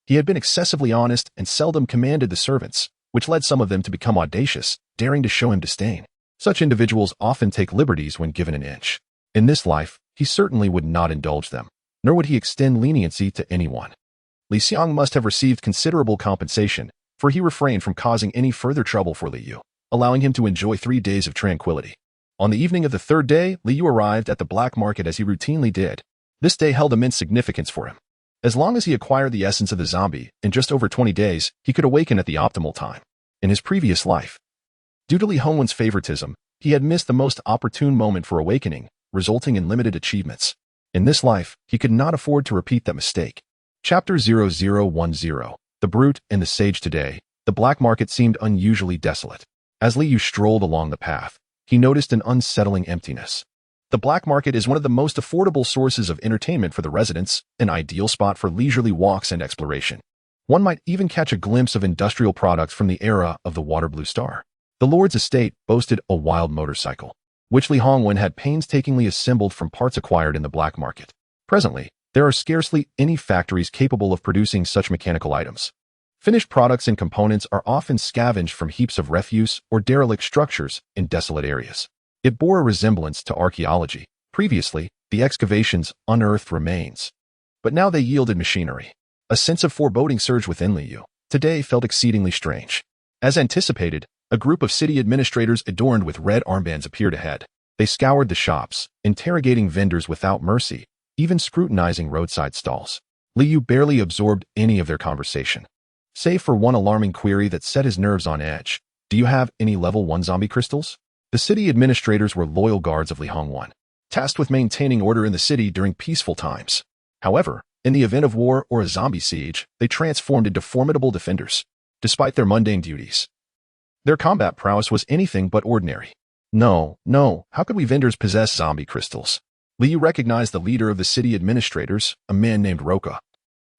he had been excessively honest and seldom commanded the servants, which led some of them to become audacious, daring to show him disdain. Such individuals often take liberties when given an inch. In this life, he certainly would not indulge them, nor would he extend leniency to anyone. Li Xiang must have received considerable compensation, for he refrained from causing any further trouble for Liu, allowing him to enjoy 3 days of tranquility. On the evening of the 3rd day, Liu arrived at the black market as he routinely did. This day held immense significance for him. As long as he acquired the essence of the zombie, in just over 20 days, he could awaken at the optimal time. In his previous life, due to Li Hongwen's favoritism, he had missed the most opportune moment for awakening, resulting in limited achievements. In this life, he could not afford to repeat that mistake. Chapter 0010. The Brute and the Sage. Today, the black market seemed unusually desolate. As Liu strolled along the path, he noticed an unsettling emptiness. The black market is one of the most affordable sources of entertainment for the residents, an ideal spot for leisurely walks and exploration. One might even catch a glimpse of industrial products from the era of the water blue star. The Lord's estate boasted a wild motorcycle, which Li Hongwen had painstakingly assembled from parts acquired in the black market. Presently, there are scarcely any factories capable of producing such mechanical items. Finished products and components are often scavenged from heaps of refuse or derelict structures in desolate areas. It bore a resemblance to archaeology. Previously, the excavations unearthed remains, but now they yielded machinery. A sense of foreboding surged within Liu. Today felt exceedingly strange. As anticipated, a group of city administrators adorned with red armbands appeared ahead. They scoured the shops, interrogating vendors without mercy, even scrutinizing roadside stalls. Liu barely absorbed any of their conversation, save for one alarming query that set his nerves on edge. Do you have any level 1 zombie crystals? The city administrators were loyal guards of Li Hongwen, tasked with maintaining order in the city during peaceful times. However, in the event of war or a zombie siege, they transformed into formidable defenders. Despite their mundane duties, their combat prowess was anything but ordinary. No, how could we vendors possess zombie crystals? Liu recognized the leader of the city administrators, a man named Roka.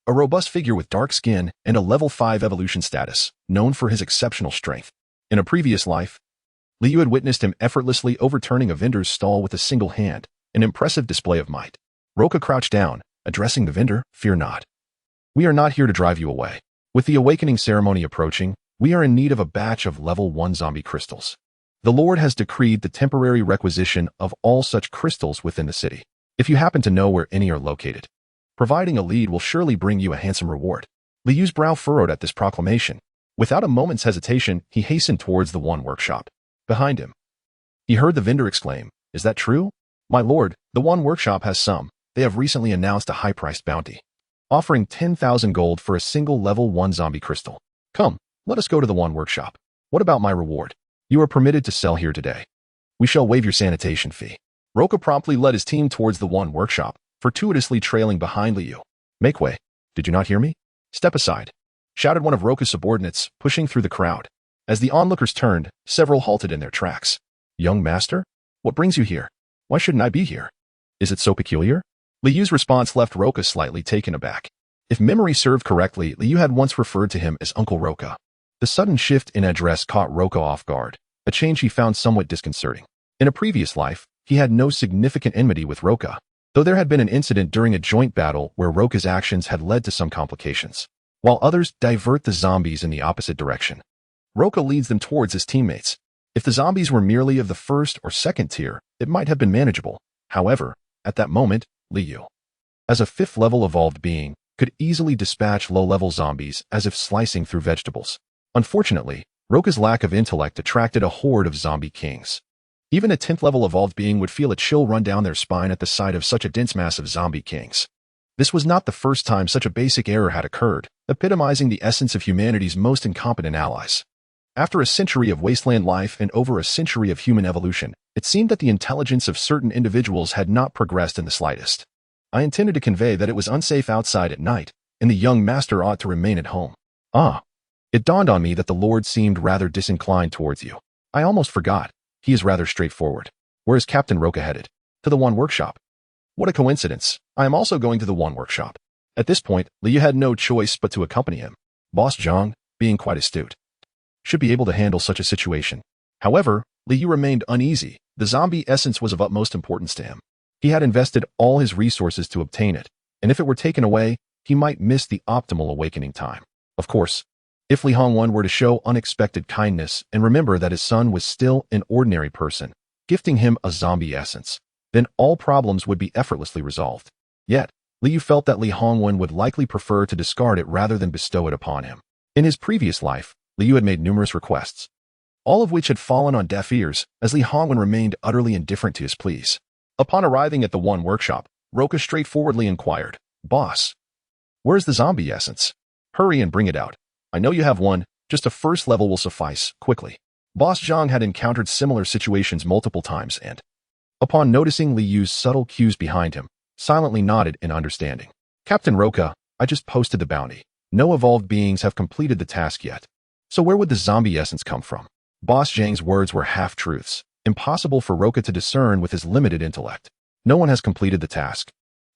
A robust figure with dark skin and a level 5 evolution status, known for his exceptional strength. In a previous life, Liu had witnessed him effortlessly overturning a vendor's stall with a single hand, an impressive display of might. Roka crouched down, addressing the vendor, "Fear not. We are not here to drive you away. With the awakening ceremony approaching, we are in need of a batch of level 1 zombie crystals. The Lord has decreed the temporary requisition of all such crystals within the city. If you happen to know where any are located, providing a lead will surely bring you a handsome reward." Liu's brow furrowed at this proclamation. Without a moment's hesitation, he hastened towards the one workshop. Behind him, he heard the vendor exclaim, "Is that true? My lord, the one workshop has some. They have recently announced a high-priced bounty, offering 10,000 gold for a single level 1 zombie crystal. Come, let us go to the one workshop. What about my reward? You are permitted to sell here today. We shall waive your sanitation fee." Roka promptly led his team towards the one workshop, fortuitously trailing behind Liu. "Make way. Did you not hear me? Step aside," shouted one of Roka's subordinates, pushing through the crowd. As the onlookers turned, several halted in their tracks. "Young master? What brings you here? Why shouldn't I be here? Is it so peculiar?" Liu's response left Roka slightly taken aback. If memory served correctly, Liu had once referred to him as Uncle Roka. The sudden shift in address caught Roka off guard, a change he found somewhat disconcerting. In a previous life, he had no significant enmity with Roka, though there had been an incident during a joint battle where Roka's actions had led to some complications, while others divert the zombies in the opposite direction. Roka leads them towards his teammates. If the zombies were merely of the first or second tier, it might have been manageable. However, at that moment, Liu, as a 5th-level evolved being, could easily dispatch low-level zombies as if slicing through vegetables. Unfortunately, Roka's lack of intellect attracted a horde of zombie kings. Even a 10th-level evolved being would feel a chill run down their spine at the sight of such a dense mass of zombie kings. This was not the first time such a basic error had occurred, epitomizing the essence of humanity's most incompetent allies. After a century of wasteland life and over a century of human evolution, it seemed that the intelligence of certain individuals had not progressed in the slightest. I intended to convey that it was unsafe outside at night, and the young master ought to remain at home. It dawned on me that the Lord seemed rather disinclined towards you. I almost forgot. He is rather straightforward. Where is Captain Roka headed? To the one workshop. What a coincidence. I am also going to the one workshop. At this point, Liu had no choice but to accompany him. Boss Zhang, being quite astute, should be able to handle such a situation. However, Liu remained uneasy. The zombie essence was of utmost importance to him. He had invested all his resources to obtain it, and if it were taken away, he might miss the optimal awakening time. Of course, if Li Hongwen were to show unexpected kindness and remember that his son was still an ordinary person, gifting him a zombie essence, then all problems would be effortlessly resolved. Yet, Liu felt that Li Hongwen would likely prefer to discard it rather than bestow it upon him. In his previous life, Liu had made numerous requests, all of which had fallen on deaf ears, as Li Hongwen remained utterly indifferent to his pleas. Upon arriving at the one workshop, Roka straightforwardly inquired, "Boss, where's the zombie essence? Hurry and bring it out. I know you have one, just a first level will suffice, quickly." Boss Zhang had encountered similar situations multiple times and, upon noticing Liu's subtle cues behind him, silently nodded in understanding. "Captain Roka, I just posted the bounty. No evolved beings have completed the task yet. So where would the zombie essence come from?" Boss Zhang's words were half-truths. impossible for Roka to discern with his limited intellect. No one has completed the task.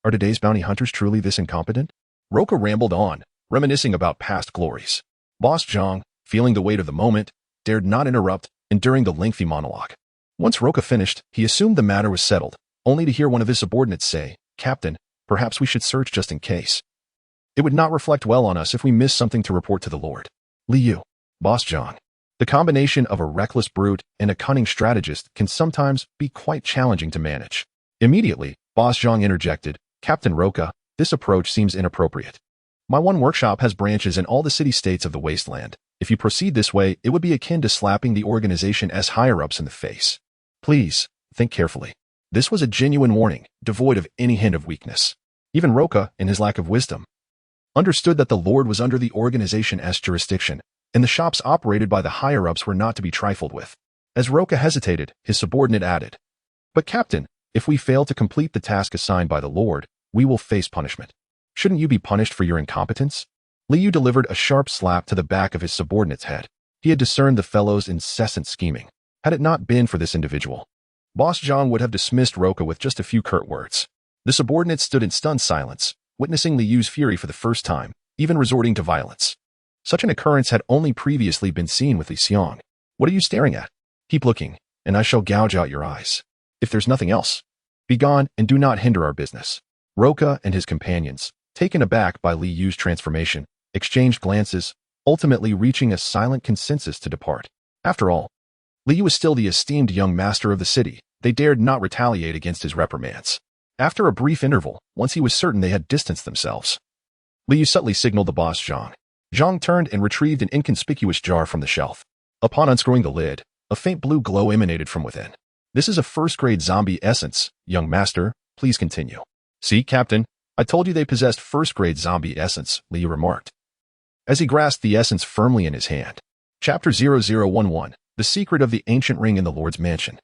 Are today's bounty hunters truly this incompetent? Roka rambled on, reminiscing about past glories. Boss Zhang, feeling the weight of the moment, dared not interrupt, enduring the lengthy monologue. Once Roka finished, he assumed the matter was settled, only to hear one of his subordinates say, "Captain, perhaps we should search just in case. It would not reflect well on us if we miss something to report to the Lord." Liu, Boss Zhang. The combination of a reckless brute and a cunning strategist can sometimes be quite challenging to manage. Immediately, Boss Zhang interjected, "Captain Roka, this approach seems inappropriate. My one workshop has branches in all the city-states of the wasteland. If you proceed this way, it would be akin to slapping the organization's higher-ups in the face. Please, think carefully." This was a genuine warning, devoid of any hint of weakness. Even Roka, in his lack of wisdom, understood that the Lord was under the organization's jurisdiction, and the shops operated by the higher-ups were not to be trifled with. As Roka hesitated, his subordinate added, "But Captain, if we fail to complete the task assigned by the Lord, we will face punishment. Shouldn't you be punished for your incompetence?" Liu delivered a sharp slap to the back of his subordinate's head. He had discerned the fellow's incessant scheming. Had it not been for this individual, Boss Zhang would have dismissed Roka with just a few curt words. The subordinate stood in stunned silence, witnessing Liu's fury for the first time, even resorting to violence. Such an occurrence had only previously been seen with Liang. "What are you staring at? Keep looking, and I shall gouge out your eyes. If there's nothing else, be gone and do not hinder our business." Roka and his companions, taken aback by Liu's transformation, exchanged glances, ultimately reaching a silent consensus to depart. After all, Liu was still the esteemed young master of the city. They dared not retaliate against his reprimands. After a brief interval, once he was certain they had distanced themselves, Liu subtly signaled the boss Zhang. Zhang turned and retrieved an inconspicuous jar from the shelf. Upon unscrewing the lid, a faint blue glow emanated from within. "This is a first-grade zombie essence, young master. Please continue." "See, Captain, I told you they possessed first-grade zombie essence," Liu remarked, as he grasped the essence firmly in his hand. Chapter 0011, The Secret of the Ancient Ring in the Lord's Mansion.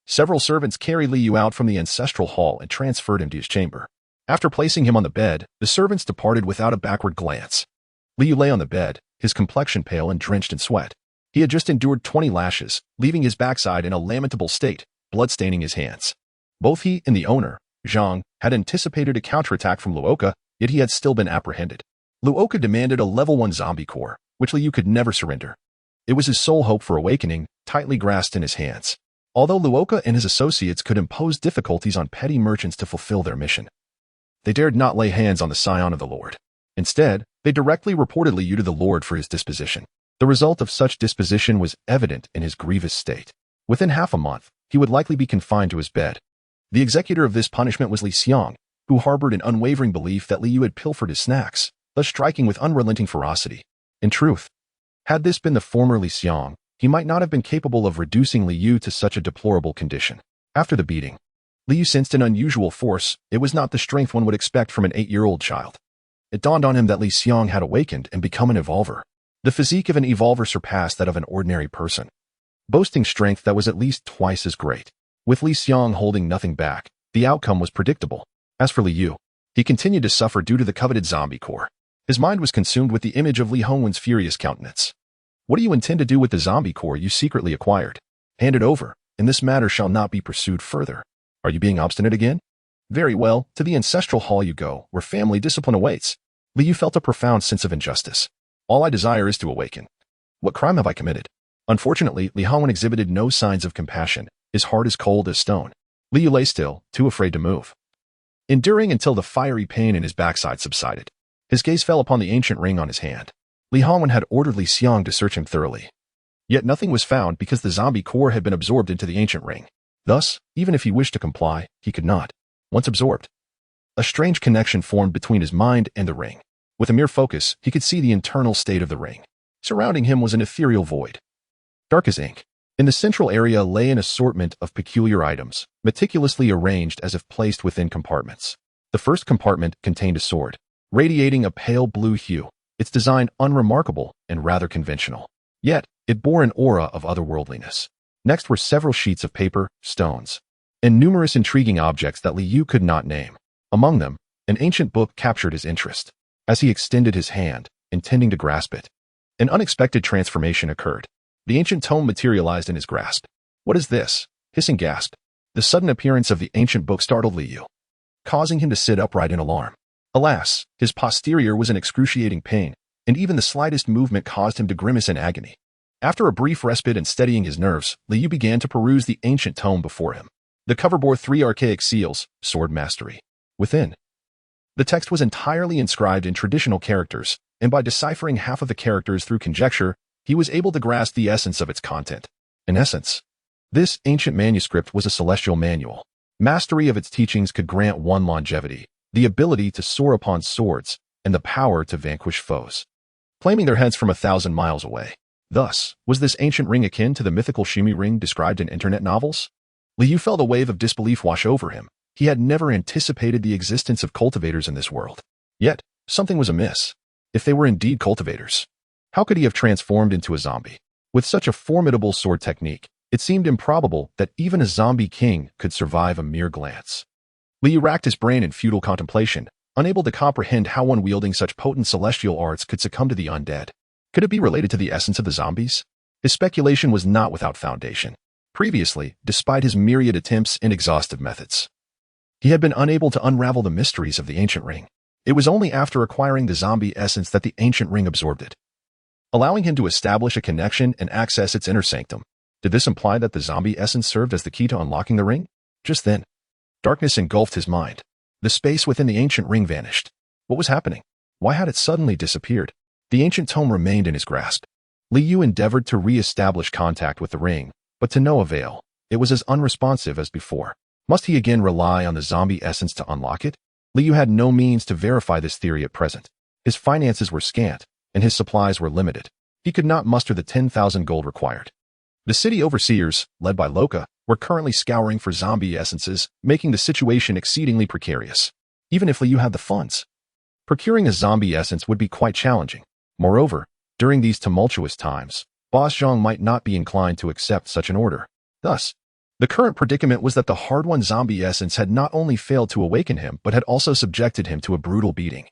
Several servants carried Liu out from the Ancestral hall and transferred him to his chamber. After placing him on the bed, the servants departed without a backward glance. Liu lay on the bed, his complexion pale and drenched in sweat. He had just endured 20 lashes, leaving his backside in a lamentable state, blood staining his hands. Both he and the owner, Zhang, had anticipated a counterattack from Luoka, yet he had still been apprehended. Luoka demanded a level 1 zombie core, which Liu could never surrender. It was his sole hope for awakening, tightly grasped in his hands. Although Luoka and his associates could impose difficulties on petty merchants to fulfill their mission, they dared not lay hands on the scion of the Lord. Instead, they directly reported Liu to the Lord for his disposition. The result of such disposition was evident in his grievous state. Within half a month, he would likely be confined to his bed. The executor of this punishment was Liang, who harbored an unwavering belief that Liu had pilfered his snacks, thus striking with unrelenting ferocity. In truth, had this been the former Liang, he might not have been capable of reducing Liu to such a deplorable condition. After the beating, Liu sensed an unusual force. It was not the strength one would expect from an 8-year-old child. It dawned on him that Liang had awakened and become an evolver. The physique of an evolver surpassed that of an ordinary person, boasting strength that was at least twice as great. With Liang holding nothing back, the outcome was predictable. As for Liu, he continued to suffer due to the coveted zombie core. His mind was consumed with the image of Li Hongwen's furious countenance. "What do you intend to do with the zombie core you secretly acquired? Hand it over, and this matter shall not be pursued further. Are you being obstinate again? Very well, to the Ancestral hall you go, where family discipline awaits." Liu felt a profound sense of injustice. "All I desire is to awaken. What crime have I committed?" Unfortunately, Li Hongwen exhibited no signs of compassion. His heart as cold as stone. Liu lay still, too afraid to move, enduring until the fiery pain in his backside subsided. His gaze fell upon the ancient ring on his hand. Li Hongwen had ordered Liang to search him thoroughly. Yet nothing was found because the zombie core had been absorbed into the ancient ring. Thus, even if he wished to comply, he could not. Once absorbed, a strange connection formed between his mind and the ring. With a mere focus, he could see the internal state of the ring. Surrounding him was an ethereal void, dark as ink. In the central area lay an assortment of peculiar items, meticulously arranged as if placed within compartments. The first compartment contained a sword, radiating a pale blue hue, its design unremarkable and rather conventional. Yet, it bore an aura of otherworldliness. Next were several sheets of paper, stones, and numerous intriguing objects that Liu could not name. Among them, an ancient book captured his interest. As he extended his hand, intending to grasp it, an unexpected transformation occurred. The ancient tome materialized in his grasp. "What is this?" Hissing gasped. The sudden appearance of the ancient book startled Liu, causing him to sit upright in alarm. Alas, his posterior was in excruciating pain, and even the slightest movement caused him to grimace in agony. After a brief respite and steadying his nerves, Liu began to peruse the ancient tome before him. The cover bore 3 archaic seals, sword mastery. Within, the text was entirely inscribed in traditional characters, and by deciphering half of the characters through conjecture, he was able to grasp the essence of its content. In essence, this ancient manuscript was a celestial manual. Mastery of its teachings could grant one longevity, the ability to soar upon swords, and the power to vanquish foes, claiming their heads from 1,000 miles away. Thus, was this ancient ring akin to the mythical Shumi ring described in internet novels? Liu felt a wave of disbelief wash over him. He had never anticipated the existence of cultivators in this world. Yet, something was amiss. If they were indeed cultivators, how could he have transformed into a zombie? With such a formidable sword technique, it seemed improbable that even a zombie king could survive a mere glance. Liu racked his brain in futile contemplation, unable to comprehend how one wielding such potent celestial arts could succumb to the undead. Could it be related to the essence of the zombies? His speculation was not without foundation. Previously, despite his myriad attempts and exhaustive methods, he had been unable to unravel the mysteries of the ancient ring. It was only after acquiring the zombie essence that the ancient ring absorbed it, allowing him to establish a connection and access its inner sanctum. Did this imply that the zombie essence served as the key to unlocking the ring? Just then, darkness engulfed his mind. The space within the ancient ring vanished. What was happening? Why had it suddenly disappeared? The ancient tome remained in his grasp. Liu endeavored to re-establish contact with the ring, but to no avail. It was as unresponsive as before. Must he again rely on the zombie essence to unlock it? Liu had no means to verify this theory at present. His finances were scant, and his supplies were limited. He could not muster the 10,000 gold required. The city overseers, led by Loka, were currently scouring for zombie essences, making the situation exceedingly precarious. Even if Liu had the funds, procuring a zombie essence would be quite challenging. Moreover, during these tumultuous times, Boss Zhang might not be inclined to accept such an order. Thus, the current predicament was that the hard-won zombie essence had not only failed to awaken him, but had also subjected him to a brutal beating,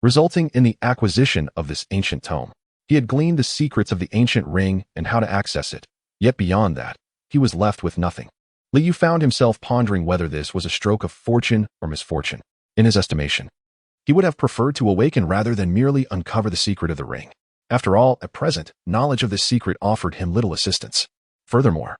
resulting in the acquisition of this ancient tome. He had gleaned the secrets of the ancient ring and how to access it. Yet beyond that, he was left with nothing. Liu found himself pondering whether this was a stroke of fortune or misfortune. In his estimation, he would have preferred to awaken rather than merely uncover the secret of the ring. After all, at present, knowledge of this secret offered him little assistance. Furthermore,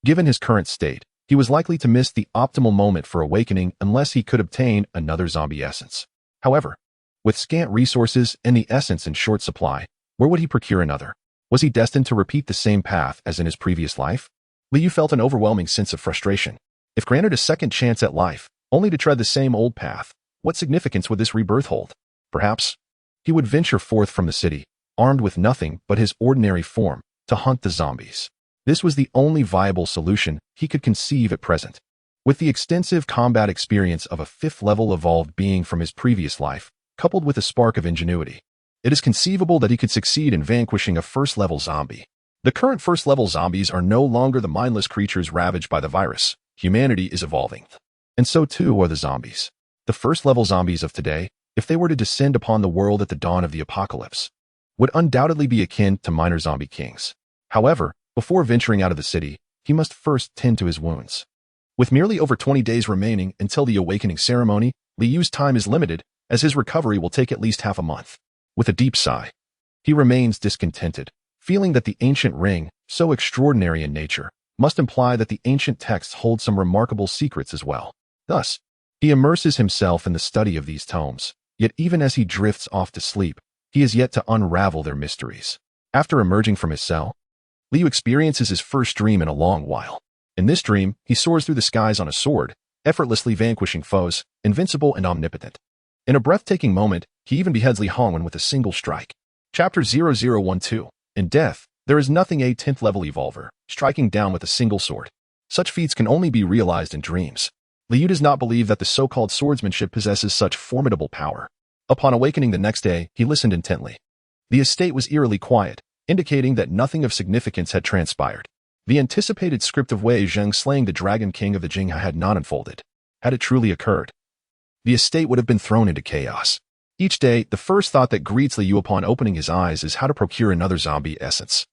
given his current state, he was likely to miss the optimal moment for awakening unless he could obtain another zombie essence. However, with scant resources and the essence in short supply, where would he procure another? Was he destined to repeat the same path as in his previous life? Liu felt an overwhelming sense of frustration. If granted a second chance at life, only to tread the same old path, what significance would this rebirth hold? Perhaps he would venture forth from the city, armed with nothing but his ordinary form, to hunt the zombies. This was the only viable solution he could conceive at present. With the extensive combat experience of a 5th-level evolved being from his previous life, coupled with a spark of ingenuity, it is conceivable that he could succeed in vanquishing a 1st-level zombie. The current 1st-level zombies are no longer the mindless creatures ravaged by the virus. Humanity is evolving. And so too are the zombies. The 1st-level zombies of today, if they were to descend upon the world at the dawn of the apocalypse, would undoubtedly be akin to minor zombie kings. However, before venturing out of the city, he must first tend to his wounds. With merely over 20 days remaining until the awakening ceremony, Liu's time is limited, as his recovery will take at least half a month. With a deep sigh, he remains discontented, feeling that the ancient ring, so extraordinary in nature, must imply that the ancient texts hold some remarkable secrets as well. Thus, he immerses himself in the study of these tomes, yet even as he drifts off to sleep, he is yet to unravel their mysteries. After emerging from his cell, Liu experiences his first dream in a long while. In this dream, he soars through the skies on a sword, effortlessly vanquishing foes, invincible and omnipotent. In a breathtaking moment, he even beheads Li Hongwen with a single strike. Chapter 0012. In death, there is nothing a 10th-level evolver, striking down with a single sword. Such feats can only be realized in dreams. Liu does not believe that the so-called swordsmanship possesses such formidable power. Upon awakening the next day, he listened intently. The estate was eerily quiet, indicating that nothing of significance had transpired. The anticipated script of Wei Zheng slaying the Dragon King of the Jinghe had not unfolded. Had it truly occurred, the estate would have been thrown into chaos. Each day, the first thought that greets Liu upon opening his eyes is how to procure another zombie essence.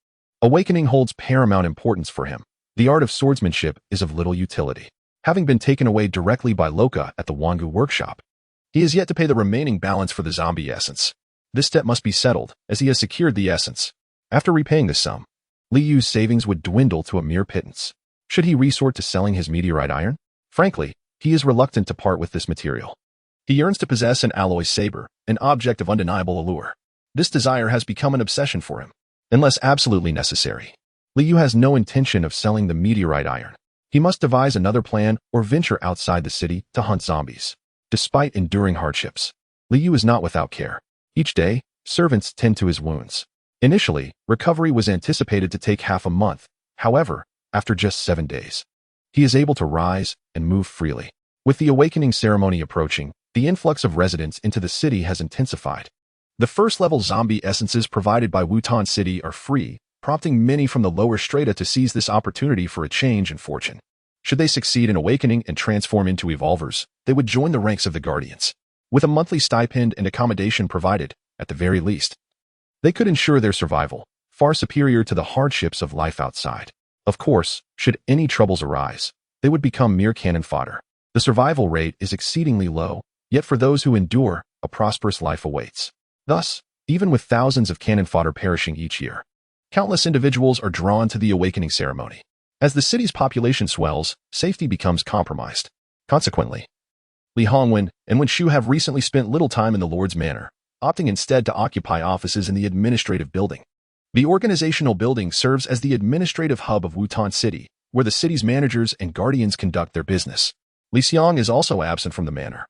Awakening holds paramount importance for him. The art of swordsmanship is of little utility. Having been taken away directly by Loka at the Wangu workshop, he has yet to pay the remaining balance for the zombie essence. This debt must be settled, as he has secured the essence. After repaying the sum, Liyu's savings would dwindle to a mere pittance. Should he resort to selling his meteorite iron? Frankly, he is reluctant to part with this material. He yearns to possess an alloy saber, an object of undeniable allure. This desire has become an obsession for him, unless absolutely necessary. Liu has no intention of selling the meteorite iron. He must devise another plan or venture outside the city to hunt zombies. Despite enduring hardships, Liu is not without care. Each day, servants tend to his wounds. Initially, recovery was anticipated to take half a month. However, after just 7 days, he is able to rise and move freely. With the awakening ceremony approaching, the influx of residents into the city has intensified. The first-level zombie essences provided by Wutan City are free, prompting many from the lower strata to seize this opportunity for a change in fortune. Should they succeed in awakening and transform into evolvers, they would join the ranks of the Guardians. With a monthly stipend and accommodation provided, at the very least, they could ensure their survival, far superior to the hardships of life outside. Of course, should any troubles arise, they would become mere cannon fodder. The survival rate is exceedingly low, yet for those who endure, a prosperous life awaits. Thus, even with thousands of cannon fodder perishing each year, countless individuals are drawn to the awakening ceremony. As the city's population swells, safety becomes compromised. Consequently, Li Hongwen and Wen Shu have recently spent little time in the Lord's Manor, opting instead to occupy offices in the administrative building. The organizational building serves as the administrative hub of Wutan City, where the city's managers and guardians conduct their business. Li Xiang is also absent from the manor.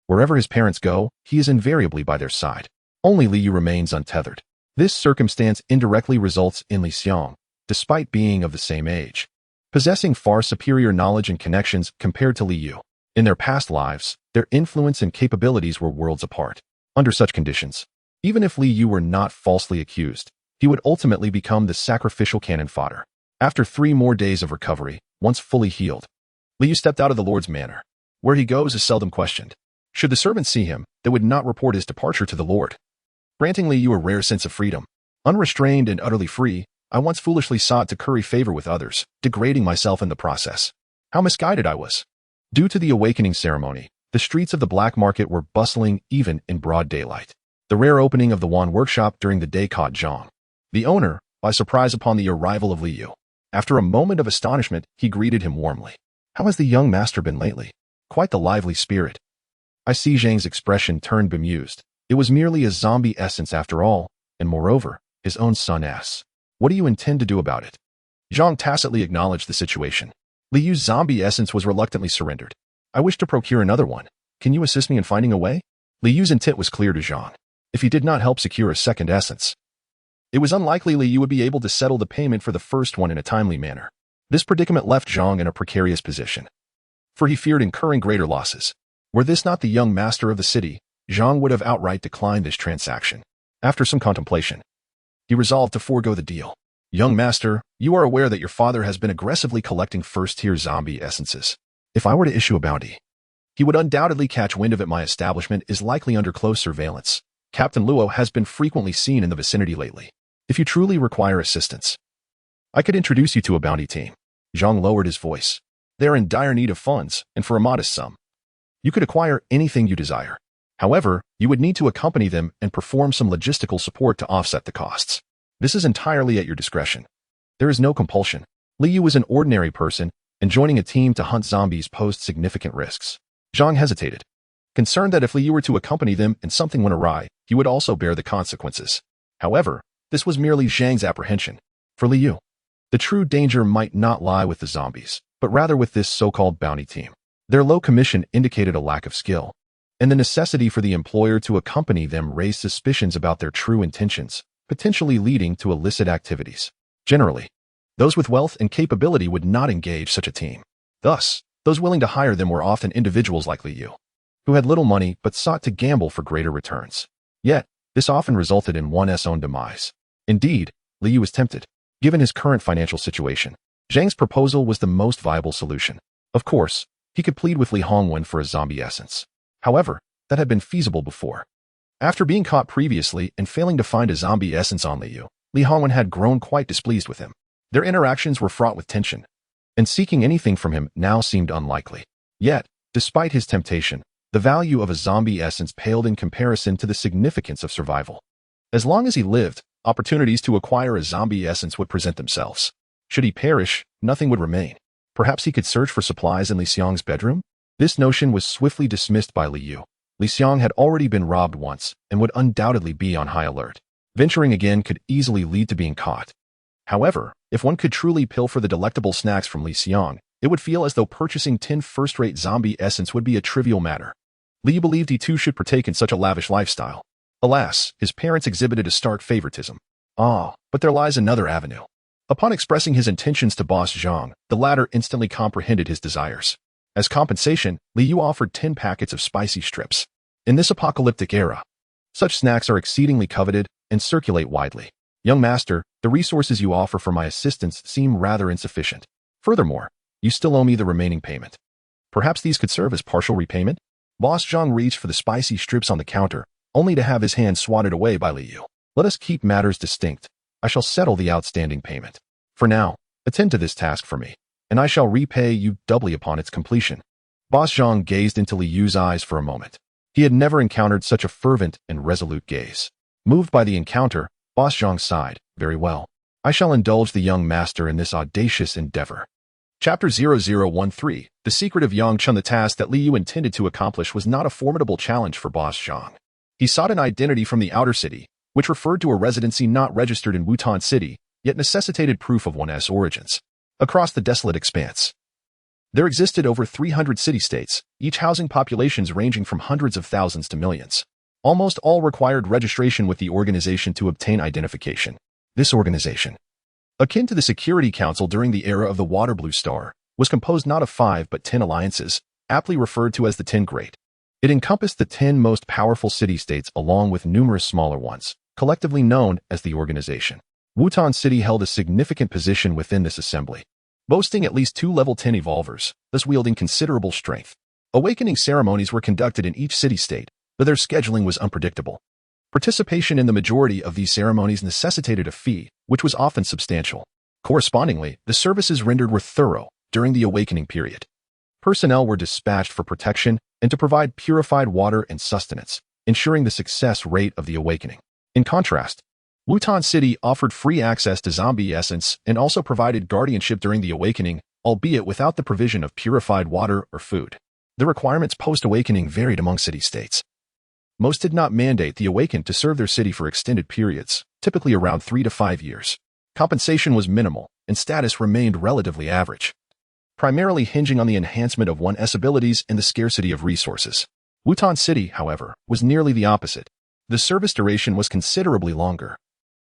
Wherever his parents go, he is invariably by their side. Only Li Yu remains untethered. This circumstance indirectly results in Li Xiang, despite being of the same age, possessing far superior knowledge and connections compared to Li Yu. In their past lives, their influence and capabilities were worlds apart. Under such conditions, even if Li Yu were not falsely accused, he would ultimately become the sacrificial cannon fodder. After 3 more days of recovery, once fully healed, Li Yu stepped out of the Lord's Manor. Where he goes is seldom questioned. Should the servants see him, they would not report his departure to the Lord, granting Li Yu a rare sense of freedom. Unrestrained and utterly free, I once foolishly sought to curry favor with others, degrading myself in the process. How misguided I was. Due to the awakening ceremony, the streets of the black market were bustling even in broad daylight. The rare opening of the Wan workshop during the day caught Zhang, the owner, by surprise upon the arrival of Li Yu. After a moment of astonishment, he greeted him warmly. How has the young master been lately? Quite the lively spirit. I see Zhang's expression turned bemused. It was merely a zombie essence after all, and moreover, his own son asks, "What do you intend to do about it?" Zhang tacitly acknowledged the situation. Li Yu's zombie essence was reluctantly surrendered. I wish to procure another one. Can you assist me in finding a way? Li Yu's intent was clear to Zhang. If he did not help secure a second essence, it was unlikely Li Yu would be able to settle the payment for the first one in a timely manner. This predicament left Zhang in a precarious position, for he feared incurring greater losses. Were this not the young master of the city, Zhang would have outright declined this transaction. After some contemplation, he resolved to forego the deal. Young master, you are aware that your father has been aggressively collecting first-tier zombie essences. If I were to issue a bounty, he would undoubtedly catch wind of it. My establishment is likely under close surveillance. Captain Luo has been frequently seen in the vicinity lately. If you truly require assistance, I could introduce you to a bounty team. Zhang lowered his voice. They are in dire need of funds, and for a modest sum, you could acquire anything you desire. However, you would need to accompany them and perform some logistical support to offset the costs. This is entirely at your discretion. There is no compulsion. Li Yu is an ordinary person, and joining a team to hunt zombies posed significant risks. Zhang hesitated, concerned that if Li Yu were to accompany them and something went awry, he would also bear the consequences. However, this was merely Zhang's apprehension. For Li Yu, the true danger might not lie with the zombies, but rather with this so-called bounty team. Their low commission indicated a lack of skill, and the necessity for the employer to accompany them raised suspicions about their true intentions, potentially leading to illicit activities. Generally, those with wealth and capability would not engage such a team. Thus, those willing to hire them were often individuals like Li Yu, who had little money but sought to gamble for greater returns. Yet, this often resulted in one's own demise. Indeed, Li Yu was tempted. Given his current financial situation, Zhang's proposal was the most viable solution. Of course, he could plead with Li Hongwen for a zombie essence. However, that had been feasible before. After being caught previously and failing to find a zombie essence on Li Yu, Li Hongwen had grown quite displeased with him. Their interactions were fraught with tension. and seeking anything from him now seemed unlikely. Yet, despite his temptation, the value of a zombie essence paled in comparison to the significance of survival. As long as he lived, opportunities to acquire a zombie essence would present themselves. Should he perish, nothing would remain. Perhaps he could search for supplies in Li Xiang's bedroom? This notion was swiftly dismissed by Liu. Li Xiang had already been robbed once and would undoubtedly be on high alert. Venturing again could easily lead to being caught. However, if one could truly pilfer the delectable snacks from Li Xiang, it would feel as though purchasing 10 first-rate zombie essence would be a trivial matter. Liu believed he too should partake in such a lavish lifestyle. Alas, his parents exhibited a stark favoritism. But there lies another avenue. Upon expressing his intentions to Boss Zhang, the latter instantly comprehended his desires. As compensation, Liu offered 10 packets of spicy strips. In this apocalyptic era, such snacks are exceedingly coveted and circulate widely. Young master, the resources you offer for my assistance seem rather insufficient. Furthermore, you still owe me the remaining payment. Perhaps these could serve as partial repayment? Boss Zhang reached for the spicy strips on the counter, only to have his hand swatted away by Liu. Let us keep matters distinct. I shall settle the outstanding payment. For now, attend to this task for me, and I shall repay you doubly upon its completion. Boss Zhang gazed into Liu's eyes for a moment. He had never encountered such a fervent and resolute gaze. Moved by the encounter, Boss Zhang sighed. Very well. I shall indulge the young master in this audacious endeavor. Chapter 0013, The Secret of Yang Chun. The task that Liu intended to accomplish was not a formidable challenge for Boss Zhang. He sought an identity from the outer city, which referred to a residency not registered in Wutan City, yet necessitated proof of one's origins. Across the desolate expanse, there existed over 300 city-states, each housing populations ranging from hundreds of thousands to millions. Almost all required registration with the organization to obtain identification. This organization, akin to the Security Council during the era of the Water Blue Star, was composed not of 5 but 10 alliances, aptly referred to as the 10 Great. It encompassed the 10 most powerful city-states along with numerous smaller ones, collectively known as the organization. Wutan City held a significant position within this assembly, boasting at least 2 level 10 evolvers, thus wielding considerable strength. Awakening ceremonies were conducted in each city-state, but their scheduling was unpredictable. Participation in the majority of these ceremonies necessitated a fee, which was often substantial. Correspondingly, the services rendered were thorough during the awakening period. Personnel were dispatched for protection and to provide purified water and sustenance, ensuring the success rate of the awakening. In contrast, Wutan City offered free access to zombie essence and also provided guardianship during the awakening, albeit without the provision of purified water or food. The requirements post-awakening varied among city-states. Most did not mandate the awakened to serve their city for extended periods, typically around 3 to 5 years. Compensation was minimal, and status remained relatively average, primarily hinging on the enhancement of one's abilities and the scarcity of resources. Wutan City, however, was nearly the opposite. The service duration was considerably longer,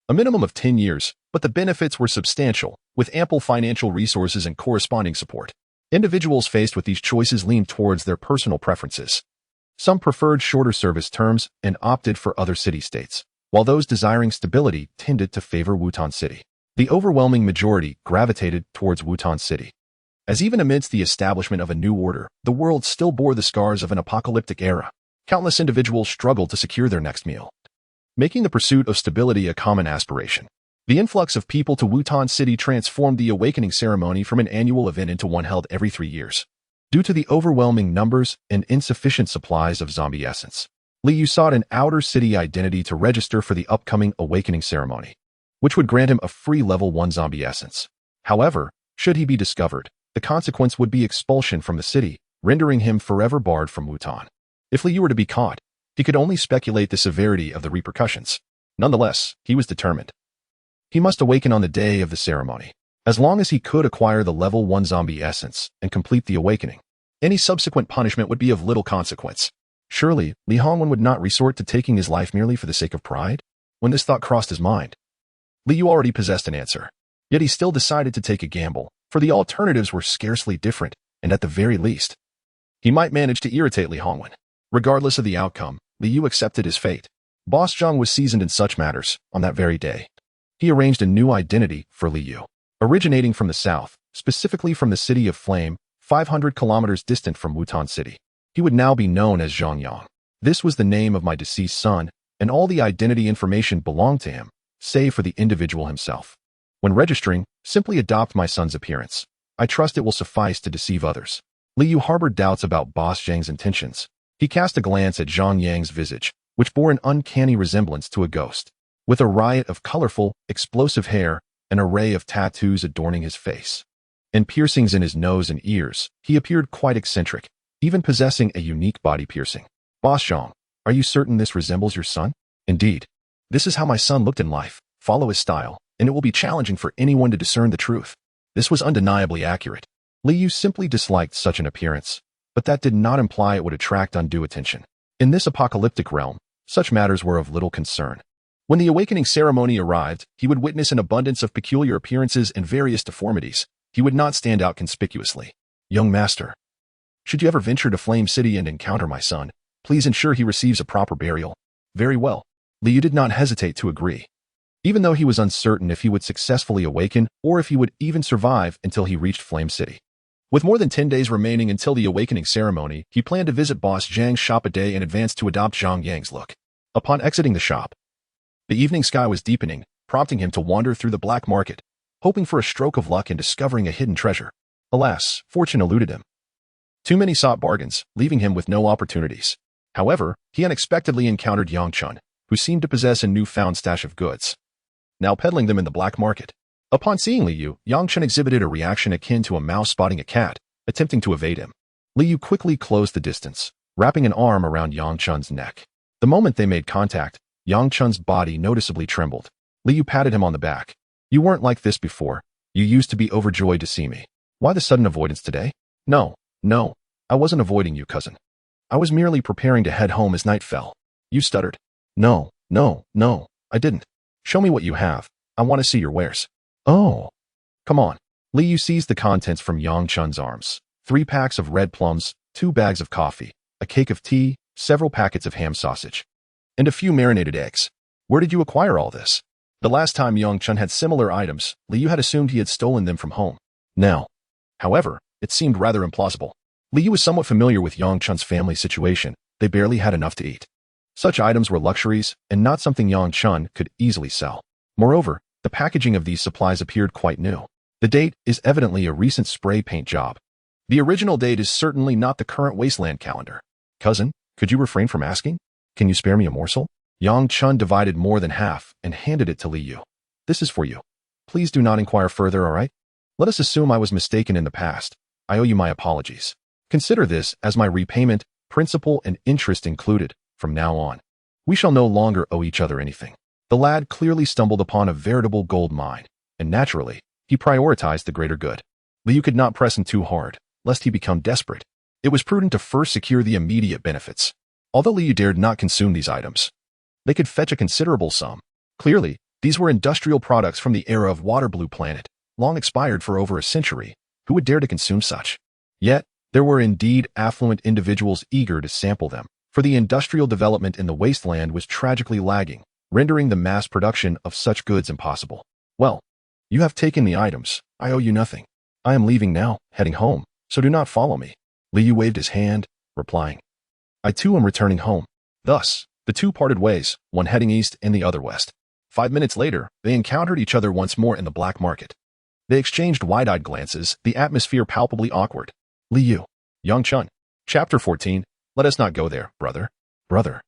a minimum of 10 years, but the benefits were substantial, with ample financial resources and corresponding support. Individuals faced with these choices leaned towards their personal preferences. Some preferred shorter service terms and opted for other city-states, while those desiring stability tended to favor Wutan City. The overwhelming majority gravitated towards Wutan City, as even amidst the establishment of a new order, the world still bore the scars of an apocalyptic era. Countless individuals struggled to secure their next meal, making the pursuit of stability a common aspiration. The influx of people to Wutan City transformed the awakening ceremony from an annual event into one held every 3 years. Due to the overwhelming numbers and insufficient supplies of zombie essence, Liu sought an outer city identity to register for the upcoming awakening ceremony, which would grant him a free level 1 zombie essence. However, should he be discovered, the consequence would be expulsion from the city, rendering him forever barred from Wutan. If Liu were to be caught, he could only speculate the severity of the repercussions. Nonetheless, he was determined. He must awaken on the day of the ceremony. As long as he could acquire the level 1 zombie essence and complete the awakening, any subsequent punishment would be of little consequence. Surely, Li Hongwen would not resort to taking his life merely for the sake of pride? When this thought crossed his mind, Liu already possessed an answer. Yet he still decided to take a gamble, for the alternatives were scarcely different, and at the very least, he might manage to irritate Li Hongwen. Regardless of the outcome, Liu accepted his fate. Boss Zhang was seasoned in such matters. On that very day, he arranged a new identity for Liu. Originating from the south, specifically from the city of Flame, 500 kilometers distant from Wutan City, he would now be known as Zhang Yang. This was the name of my deceased son, and all the identity information belonged to him, save for the individual himself. When registering, simply adopt my son's appearance. I trust it will suffice to deceive others. Liu harbored doubts about Boss Zhang's intentions. He cast a glance at Zhang Yang's visage, which bore an uncanny resemblance to a ghost. With a riot of colorful, explosive hair, an array of tattoos adorning his face, and piercings in his nose and ears, he appeared quite eccentric, even possessing a unique body piercing. Boss Zhang, are you certain this resembles your son? Indeed. This is how my son looked in life. Follow his style, and it will be challenging for anyone to discern the truth. This was undeniably accurate. Liu simply disliked such an appearance, but that did not imply it would attract undue attention. In this apocalyptic realm, such matters were of little concern. When the awakening ceremony arrived, he would witness an abundance of peculiar appearances and various deformities. He would not stand out conspicuously. Young master, should you ever venture to Flame City and encounter my son, please ensure he receives a proper burial. Very well. Liu did not hesitate to agree, even though he was uncertain if he would successfully awaken or if he would even survive until he reached Flame City. With more than 10 days remaining until the awakening ceremony, he planned to visit Boss Zhang's shop a day in advance to adopt Zhang Yang's look. Upon exiting the shop, the evening sky was deepening, prompting him to wander through the black market, hoping for a stroke of luck in discovering a hidden treasure. Alas, fortune eluded him. Too many sought bargains, leaving him with no opportunities. However, he unexpectedly encountered Yang Chun, who seemed to possess a newfound stash of goods, now peddling them in the black market. Upon seeing Liu, Yang Chun exhibited a reaction akin to a mouse spotting a cat, attempting to evade him. Liu quickly closed the distance, wrapping an arm around Yang Chun's neck. The moment they made contact, Yang Chun's body noticeably trembled. Liu patted him on the back. You weren't like this before. You used to be overjoyed to see me. Why the sudden avoidance today? No, I wasn't avoiding you, cousin. I was merely preparing to head home as night fell. You stuttered. No, I didn't. Show me what you have. I want to see your wares. Oh, come on. Liu seized the contents from Yang Chun's arms. 3 packs of red plums, 2 bags of coffee, a cake of tea, several packets of ham sausage, and a few marinated eggs. Where did you acquire all this? The last time Yang Chun had similar items, Liu had assumed he had stolen them from home. Now, however, it seemed rather implausible. Liu was somewhat familiar with Yang Chun's family situation. They barely had enough to eat. Such items were luxuries and not something Yang Chun could easily sell. Moreover, the packaging of these supplies appeared quite new. The date is evidently a recent spray paint job. The original date is certainly not the current wasteland calendar. Cousin, could you refrain from asking? Can you spare me a morsel? Yang Chun divided more than half and handed it to Liu. This is for you. Please do not inquire further, all right? Let us assume I was mistaken in the past. I owe you my apologies. Consider this as my repayment, principal and interest included, from now on. We shall no longer owe each other anything. The lad clearly stumbled upon a veritable gold mine, and naturally, he prioritized the greater good. Liu could not press him too hard, lest he become desperate. It was prudent to first secure the immediate benefits. Although Liu dared not consume these items, they could fetch a considerable sum. Clearly, these were industrial products from the era of Water Blue Planet, long expired for over a century. Who would dare to consume such? Yet, there were indeed affluent individuals eager to sample them, for the industrial development in the wasteland was tragically lagging, rendering the mass production of such goods impossible. Well, you have taken the items. I owe you nothing. I am leaving now, heading home, so do not follow me. Liu waved his hand, replying, I too am returning home. Thus, the two parted ways, one heading east and the other west. 5 minutes later, they encountered each other once more in the black market. They exchanged wide-eyed glances, the atmosphere palpably awkward. Liu, Yang Chun. Chapter 14. Let us not go there, brother. Brother.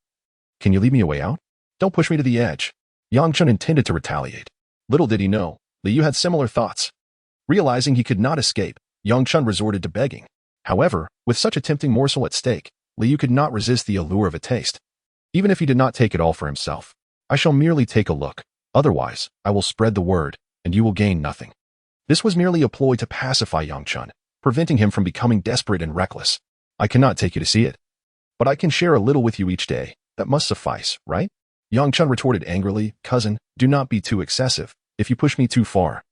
Can you lead me a way out? Don't push me to the edge. Yang Chun intended to retaliate. Little did he know, Liu had similar thoughts. Realizing he could not escape, Yang Chun resorted to begging. However, with such a tempting morsel at stake, Liu could not resist the allure of a taste. Even if he did not take it all for himself, I shall merely take a look. Otherwise, I will spread the word, and you will gain nothing. This was merely a ploy to pacify Yang Chun, preventing him from becoming desperate and reckless. I cannot take you to see it, but I can share a little with you each day. That must suffice, right? Yang Chun retorted angrily, Cousin, do not be too excessive. If you push me too far,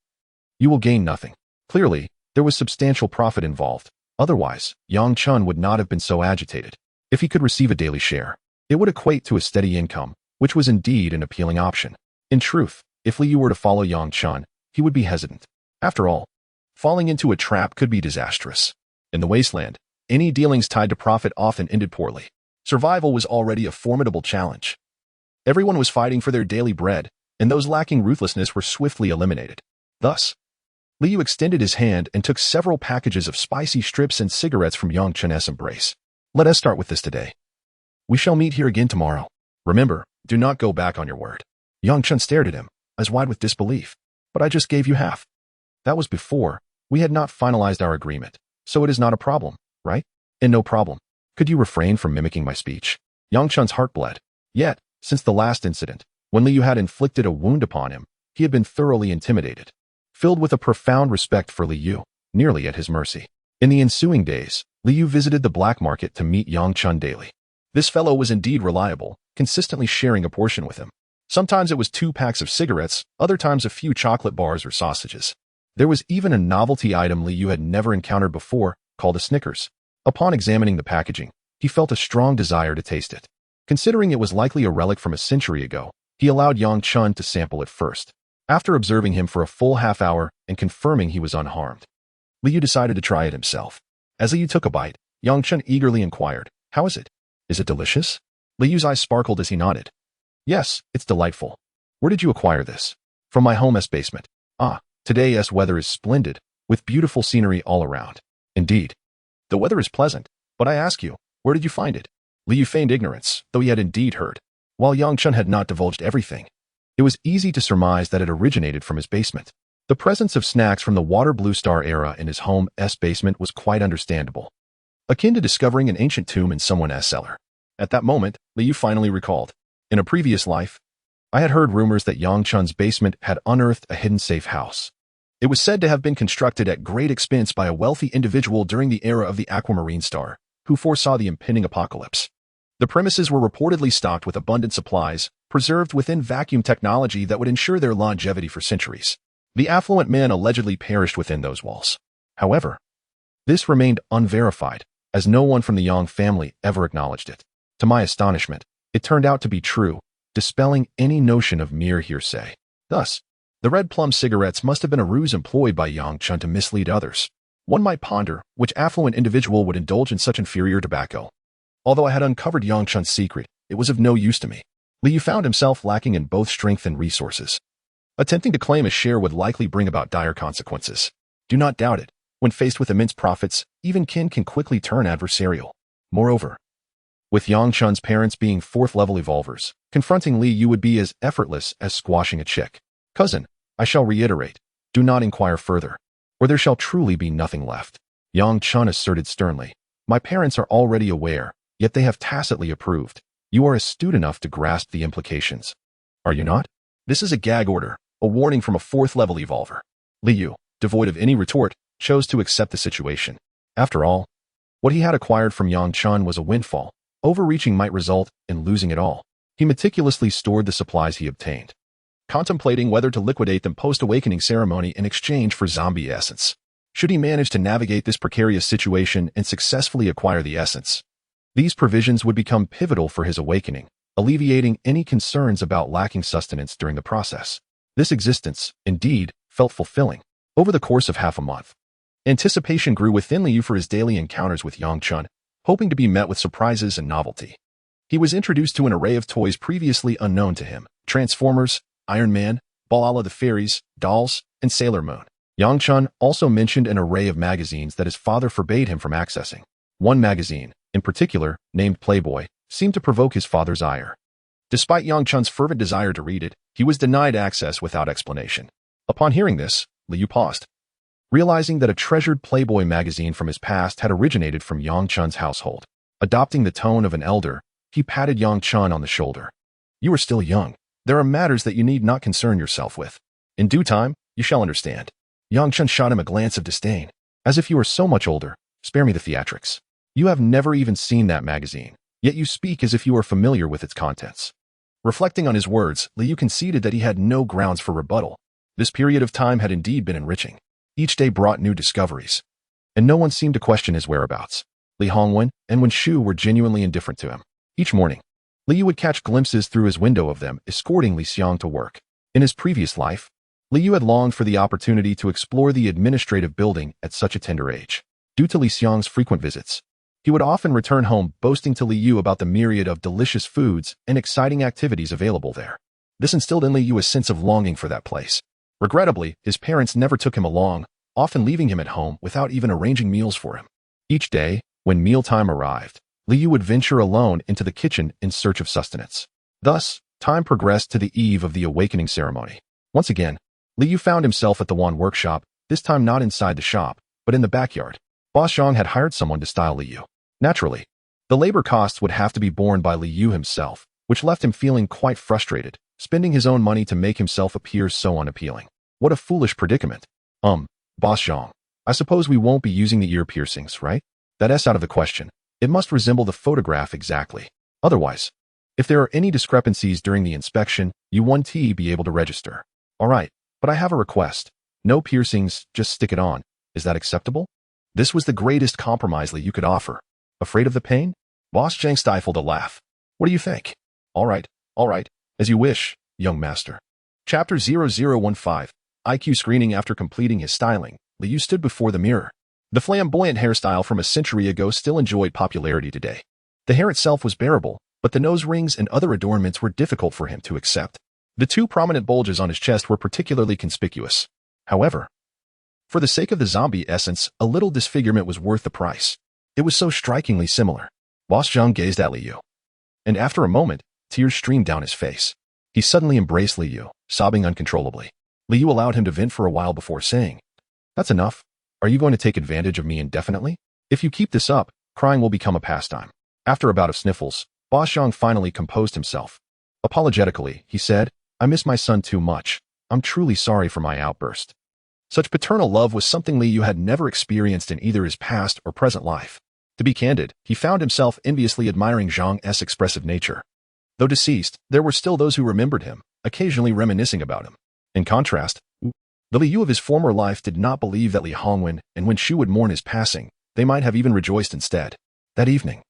you will gain nothing. Clearly, there was substantial profit involved. Otherwise, Yang Chun would not have been so agitated. If he could receive a daily share, it would equate to a steady income, which was indeed an appealing option. In truth, if Liu were to follow Yang Chun, he would be hesitant. After all, falling into a trap could be disastrous. In the wasteland, any dealings tied to profit often ended poorly. Survival was already a formidable challenge. Everyone was fighting for their daily bread, and those lacking ruthlessness were swiftly eliminated. Thus, Liu extended his hand and took several packages of spicy strips and cigarettes from Yang Chen's embrace. Let us start with this today. We shall meet here again tomorrow. Remember, do not go back on your word. Yang Chen stared at him, eyes wide with disbelief. But I just gave you half. That was before. We had not finalized our agreement, so it is not a problem, right? And no problem. Could you refrain from mimicking my speech? Yang Chen's heart bled. Yet, since the last incident, when Liu had inflicted a wound upon him, he had been thoroughly intimidated. Filled with a profound respect for Liu, nearly at his mercy. In the ensuing days, Liu visited the black market to meet Yang Chen daily. This fellow was indeed reliable, consistently sharing a portion with him. Sometimes it was 2 packs of cigarettes, other times a few chocolate bars or sausages. There was even a novelty item Liu had never encountered before, called a Snickers. Upon examining the packaging, he felt a strong desire to taste it. Considering it was likely a relic from a century ago, he allowed Yang Chen to sample it first. After observing him for a full half hour and confirming he was unharmed, Liu decided to try it himself. As Liu took a bite, Yang Chen eagerly inquired, "How is it? Is it delicious?" Liu's eyes sparkled as he nodded. "Yes, it's delightful. Where did you acquire this?" "From my home's basement." "Ah, today's weather is splendid, with beautiful scenery all around." "Indeed. The weather is pleasant, but I ask you, where did you find it?" Liu feigned ignorance, though he had indeed heard. While Yang Chen had not divulged everything, it was easy to surmise that it originated from his basement. The presence of snacks from the Water Blue Star era in his home's basement was quite understandable, akin to discovering an ancient tomb in someone's cellar. At that moment, Liu finally recalled. In a previous life, I had heard rumors that Yang Chen's basement had unearthed a hidden safe house. It was said to have been constructed at great expense by a wealthy individual during the era of the Aquamarine Star, who foresaw the impending apocalypse. The premises were reportedly stocked with abundant supplies, preserved within vacuum technology that would ensure their longevity for centuries. The affluent man allegedly perished within those walls. However, this remained unverified, as no one from the Yang family ever acknowledged it. To my astonishment, it turned out to be true, dispelling any notion of mere hearsay. Thus, the red plum cigarettes must have been a ruse employed by Yang Chen to mislead others. One might ponder which affluent individual would indulge in such inferior tobacco. Although I had uncovered Yang Chen's secret, it was of no use to me. Liu found himself lacking in both strength and resources. Attempting to claim a share would likely bring about dire consequences. Do not doubt it. When faced with immense profits, even kin can quickly turn adversarial. Moreover, with Yang Chen's parents being 4th-level evolvers, confronting Liu would be as effortless as squashing a chick. "Cousin, I shall reiterate, do not inquire further, or there shall truly be nothing left." Yang Chen asserted sternly. "My parents are already aware, yet they have tacitly approved. You are astute enough to grasp the implications. Are you not? This is a gag order, a warning from a 4th-level evolver." Liu, devoid of any retort, chose to accept the situation. After all, what he had acquired from Yang Chen was a windfall. Overreaching might result in losing it all. He meticulously stored the supplies he obtained, contemplating whether to liquidate them post-awakening ceremony in exchange for zombie essence. Should he manage to navigate this precarious situation and successfully acquire the essence, these provisions would become pivotal for his awakening, alleviating any concerns about lacking sustenance during the process. This existence, indeed, felt fulfilling. Over the course of half a month, anticipation grew within Liu for his daily encounters with Yang Chen, hoping to be met with surprises and novelty. He was introduced to an array of toys previously unknown to him: Transformers, Iron Man, Ball the Fairies, dolls, and Sailor Moon. Yang Chen also mentioned an array of magazines that his father forbade him from accessing. One magazine, in particular, named Playboy, seemed to provoke his father's ire. Despite Yang Chen's fervent desire to read it, he was denied access without explanation. Upon hearing this, Liu paused. Realizing that a treasured Playboy magazine from his past had originated from Yang Chen's household. Adopting the tone of an elder, he patted Yang Chen on the shoulder. "You are still young. There are matters that you need not concern yourself with. In due time, you shall understand." Yang Chen shot him a glance of disdain. "As if you are so much older, spare me the theatrics. You have never even seen that magazine, yet you speak as if you are familiar with its contents." Reflecting on his words, Liu conceded that he had no grounds for rebuttal. This period of time had indeed been enriching. Each day brought new discoveries, and no one seemed to question his whereabouts. Li Hongwen and Wen Shu were genuinely indifferent to him. Each morning, Liu would catch glimpses through his window of them escorting Li Xiang to work. In his previous life, Liu had longed for the opportunity to explore the administrative building at such a tender age. Due to Li Xiang's frequent visits, he would often return home boasting to Liu about the myriad of delicious foods and exciting activities available there. This instilled in Liu a sense of longing for that place. Regrettably, his parents never took him along, often leaving him at home without even arranging meals for him. Each day, when mealtime arrived, Liu would venture alone into the kitchen in search of sustenance. Thus, time progressed to the eve of the awakening ceremony. Once again, Liu found himself at the Wan workshop, this time not inside the shop, but in the backyard. Boss Zhang had hired someone to style Liu. Naturally, the labor costs would have to be borne by Liu himself, which left him feeling quite frustrated, spending his own money to make himself appear so unappealing. What a foolish predicament. Boss Zhang, I suppose we won't be using the ear piercings, right? That's out of the question. It must resemble the photograph exactly. Otherwise, if there are any discrepancies during the inspection, you won't be able to register. Alright, but I have a request. No piercings, just stick it on. Is that acceptable? This was the greatest compromise Liu could offer. Afraid of the pain? Boss Zhang stifled a laugh. What do you think? Alright, as you wish, young master. Chapter 0015. IQ screening. After completing his styling, Liu stood before the mirror. The flamboyant hairstyle from a century ago still enjoyed popularity today. The hair itself was bearable, but the nose rings and other adornments were difficult for him to accept. The two prominent bulges on his chest were particularly conspicuous. However, for the sake of the zombie essence, a little disfigurement was worth the price. It was so strikingly similar. Boss Zhang gazed at Liu, and after a moment, tears streamed down his face. He suddenly embraced Liu, sobbing uncontrollably. Liu allowed him to vent for a while before saying, "That's enough. Are you going to take advantage of me indefinitely? If you keep this up, crying will become a pastime." After a bout of sniffles, Boss Zhang finally composed himself. Apologetically, he said, "I miss my son too much. I'm truly sorry for my outburst." Such paternal love was something Liu had never experienced in either his past or present life. To be candid, he found himself enviously admiring Zhang's expressive nature. Though deceased, there were still those who remembered him, occasionally reminiscing about him. In contrast, the Liu of his former life did not believe that Li Hongwen and Wen Shu would mourn his passing. They might have even rejoiced instead. That evening,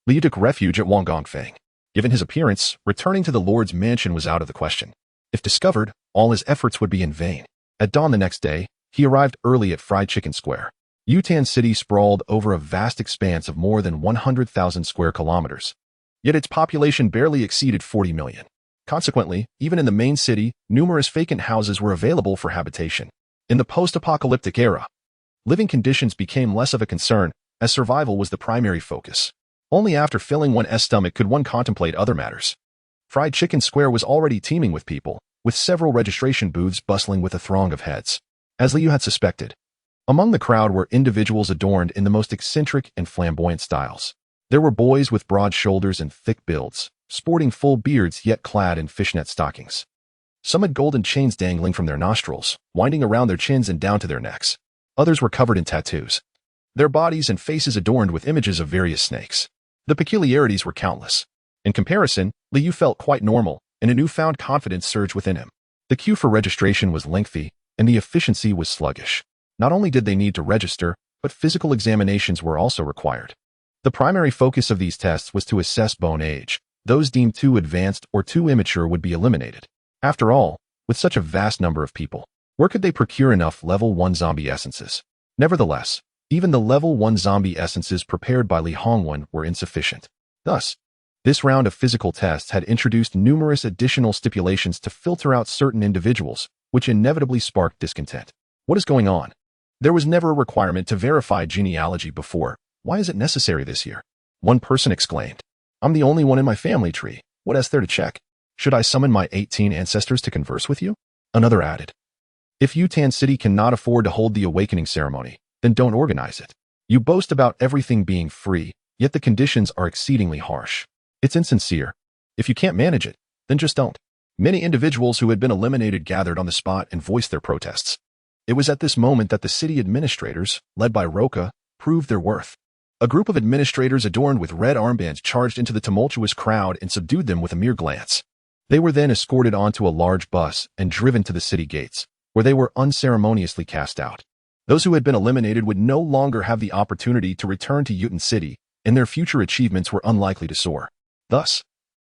Liu took refuge at Wang Gongfeng. Given his appearance, returning to the Lord's mansion was out of the question. If discovered, all his efforts would be in vain. At dawn the next day, he arrived early at Fried Chicken Square. Yutan City sprawled over a vast expanse of more than 100,000 square kilometers. Yet its population barely exceeded 40 million. Consequently, even in the main city, numerous vacant houses were available for habitation. In the post-apocalyptic era, living conditions became less of a concern, as survival was the primary focus. Only after filling one's stomach could one contemplate other matters. Fried Chicken Square was already teeming with people, with several registration booths bustling with a throng of heads. As Liu had suspected, among the crowd were individuals adorned in the most eccentric and flamboyant styles. There were boys with broad shoulders and thick builds, sporting full beards yet clad in fishnet stockings. Some had golden chains dangling from their nostrils, winding around their chins and down to their necks. Others were covered in tattoos, their bodies and faces adorned with images of various snakes. The peculiarities were countless. In comparison, Liu felt quite normal, and a newfound confidence surged within him. The queue for registration was lengthy, and the efficiency was sluggish. Not only did they need to register, but physical examinations were also required. The primary focus of these tests was to assess bone age. Those deemed too advanced or too immature would be eliminated. After all, with such a vast number of people, where could they procure enough level 1 zombie essences? Nevertheless, even the level 1 zombie essences prepared by Li Hongwen were insufficient. Thus, this round of physical tests had introduced numerous additional stipulations to filter out certain individuals, which inevitably sparked discontent. What is going on? There was never a requirement to verify genealogy before. Why is it necessary this year? One person exclaimed. I'm the only one in my family tree. What is there to check? Should I summon my 18 ancestors to converse with you? Another added. If Yutan City cannot afford to hold the awakening ceremony, then don't organize it. You boast about everything being free, yet the conditions are exceedingly harsh. It's insincere. If you can't manage it, then just don't. Many individuals who had been eliminated gathered on the spot and voiced their protests. It was at this moment that the city administrators, led by Roka, proved their worth. A group of administrators adorned with red armbands charged into the tumultuous crowd and subdued them with a mere glance. They were then escorted onto a large bus and driven to the city gates, where they were unceremoniously cast out. Those who had been eliminated would no longer have the opportunity to return to Yutan City, and their future achievements were unlikely to soar. Thus,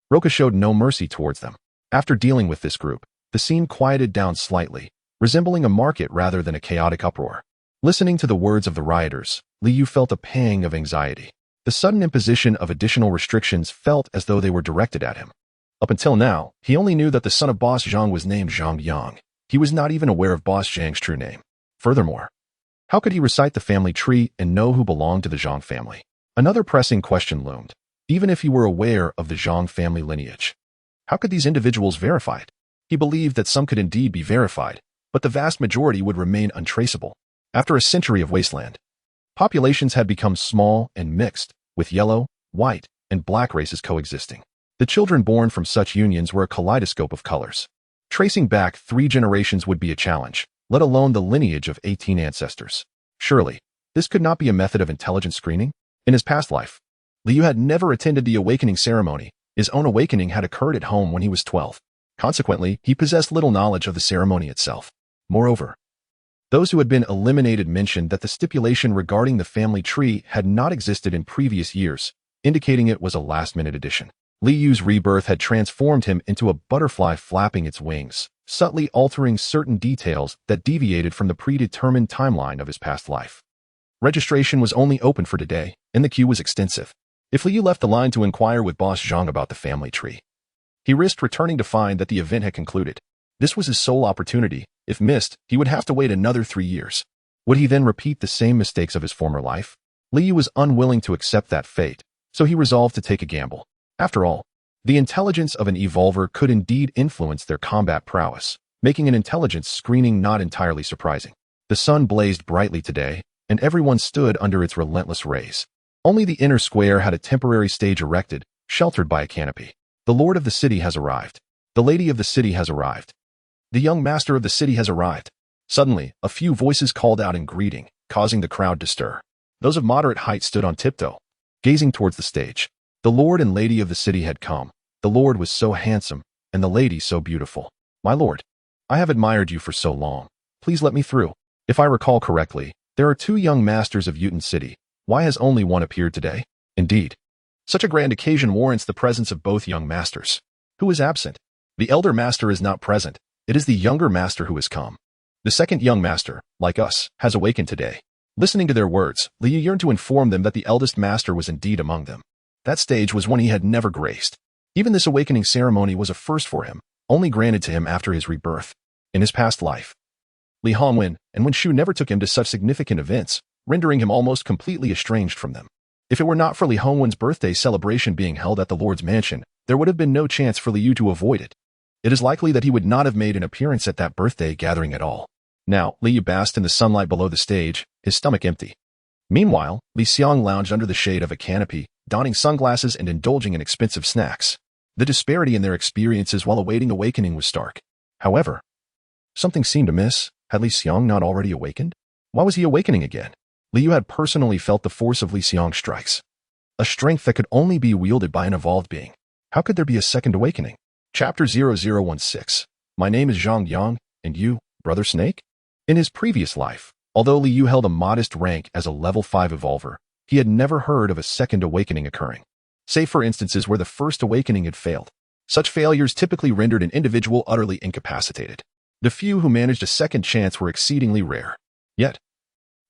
Roka showed no mercy towards them. After dealing with this group, the scene quieted down slightly, resembling a market rather than a chaotic uproar. Listening to the words of the rioters, Liu felt a pang of anxiety. The sudden imposition of additional restrictions felt as though they were directed at him. Up until now, he only knew that the son of Boss Zhang was named Zhang Yang. He was not even aware of Boss Zhang's true name. Furthermore, how could he recite the family tree and know who belonged to the Zhang family? Another pressing question loomed. Even if he were aware of the Zhang family lineage, how could these individuals verify it? He believed that some could indeed be verified, but the vast majority would remain untraceable. After a century of wasteland, populations had become small and mixed, with yellow, white, and black races coexisting. The children born from such unions were a kaleidoscope of colors. Tracing back 3 generations would be a challenge, let alone the lineage of 18 ancestors. Surely, this could not be a method of intelligent screening? In his past life, Liu had never attended the awakening ceremony. His own awakening had occurred at home when he was 12. Consequently, he possessed little knowledge of the ceremony itself. Moreover, those who had been eliminated mentioned that the stipulation regarding the family tree had not existed in previous years, indicating it was a last-minute addition. Liu's rebirth had transformed him into a butterfly flapping its wings, subtly altering certain details that deviated from the predetermined timeline of his past life. Registration was only open for today, and the queue was extensive. If Liu left the line to inquire with Boss Zhang about the family tree, he risked returning to find that the event had concluded. This was his sole opportunity. If missed, he would have to wait another 3 years. Would he then repeat the same mistakes of his former life? Liu was unwilling to accept that fate, so he resolved to take a gamble. After all, the intelligence of an evolver could indeed influence their combat prowess, making an intelligence screening not entirely surprising. The sun blazed brightly today, and everyone stood under its relentless rays. Only the inner square had a temporary stage erected, sheltered by a canopy. The lord of the city has arrived. The lady of the city has arrived. The young master of the city has arrived. Suddenly, a few voices called out in greeting, causing the crowd to stir. Those of moderate height stood on tiptoe, gazing towards the stage. The lord and lady of the city had come. The lord was so handsome, and the lady so beautiful. My lord, I have admired you for so long. Please let me through. If I recall correctly, there are 2 young masters of Uton City. Why has only one appeared today? Indeed, such a grand occasion warrants the presence of both young masters. Who is absent? The elder master is not present. It is the younger master who has come. The second young master, like us, has awakened today. Listening to their words, Liu yearned to inform them that the eldest master was indeed among them. That stage was one he had never graced. Even this awakening ceremony was a first for him, only granted to him after his rebirth. In his past life, Li Hongwen and Wen Shu never took him to such significant events, rendering him almost completely estranged from them. If it were not for Li Hongwen's birthday celebration being held at the Lord's mansion, there would have been no chance for Liu to avoid it. It is likely that he would not have made an appearance at that birthday gathering at all. Now, Liu basked in the sunlight below the stage, his stomach empty. Meanwhile, Li Xiang lounged under the shade of a canopy, donning sunglasses and indulging in expensive snacks. The disparity in their experiences while awaiting awakening was stark. However, something seemed amiss. Had Li Xiang not already awakened? Why was he awakening again? Liu had personally felt the force of Li Xiang's strikes, a strength that could only be wielded by an evolved being. How could there be a second awakening? Chapter 0016. My name is Zhang Yang, and you, Brother Snake? In his previous life, although Liu held a modest rank as a level 5 evolver, he had never heard of a second awakening occurring, save for instances where the first awakening had failed. Such failures typically rendered an individual utterly incapacitated. The few who managed a second chance were exceedingly rare. Yet,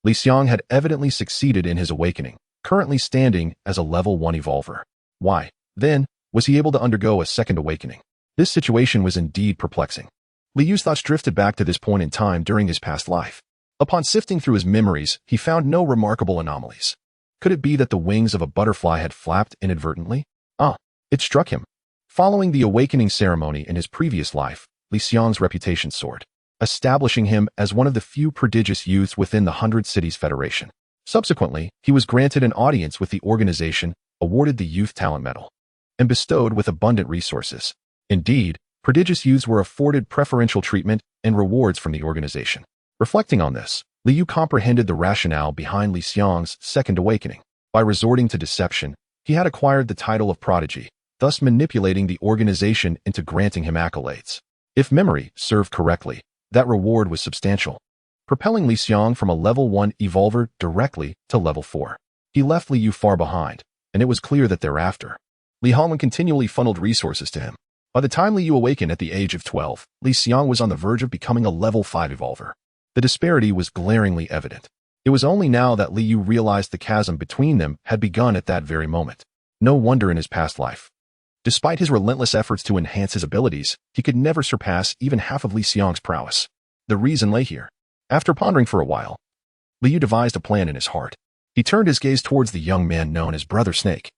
Li Xiang had evidently succeeded in his awakening, currently standing as a level 1 evolver. Why, then, was he able to undergo a second awakening? This situation was indeed perplexing. Liu's thoughts drifted back to this point in time during his past life. Upon sifting through his memories, he found no remarkable anomalies. Could it be that the wings of a butterfly had flapped inadvertently? It struck him. Following the awakening ceremony in his previous life, Li Xiang's reputation soared, establishing him as one of the few prodigious youths within the 100 Cities Federation. Subsequently, he was granted an audience with the organization, awarded the Youth Talent Medal, and bestowed with abundant resources. Indeed, prodigious youths were afforded preferential treatment and rewards from the organization. Reflecting on this, Liu comprehended the rationale behind Li Xiang's second awakening. By resorting to deception, he had acquired the title of prodigy, thus manipulating the organization into granting him accolades. If memory served correctly, that reward was substantial, propelling Li Xiang from a level 1 evolver directly to level 4. He left Liu far behind, and it was clear that thereafter, Li Hongwen continually funneled resources to him. By the time Liu awakened at the age of 12, Li Xiang was on the verge of becoming a level 5 evolver. The disparity was glaringly evident. It was only now that Liu realized the chasm between them had begun at that very moment. No wonder in his past life, Despite his relentless efforts to enhance his abilities, he could never surpass even half of Li Xiang's prowess. The reason lay here. After pondering for a while, Liu devised a plan in his heart. He turned his gaze towards the young man known as Brother Snake,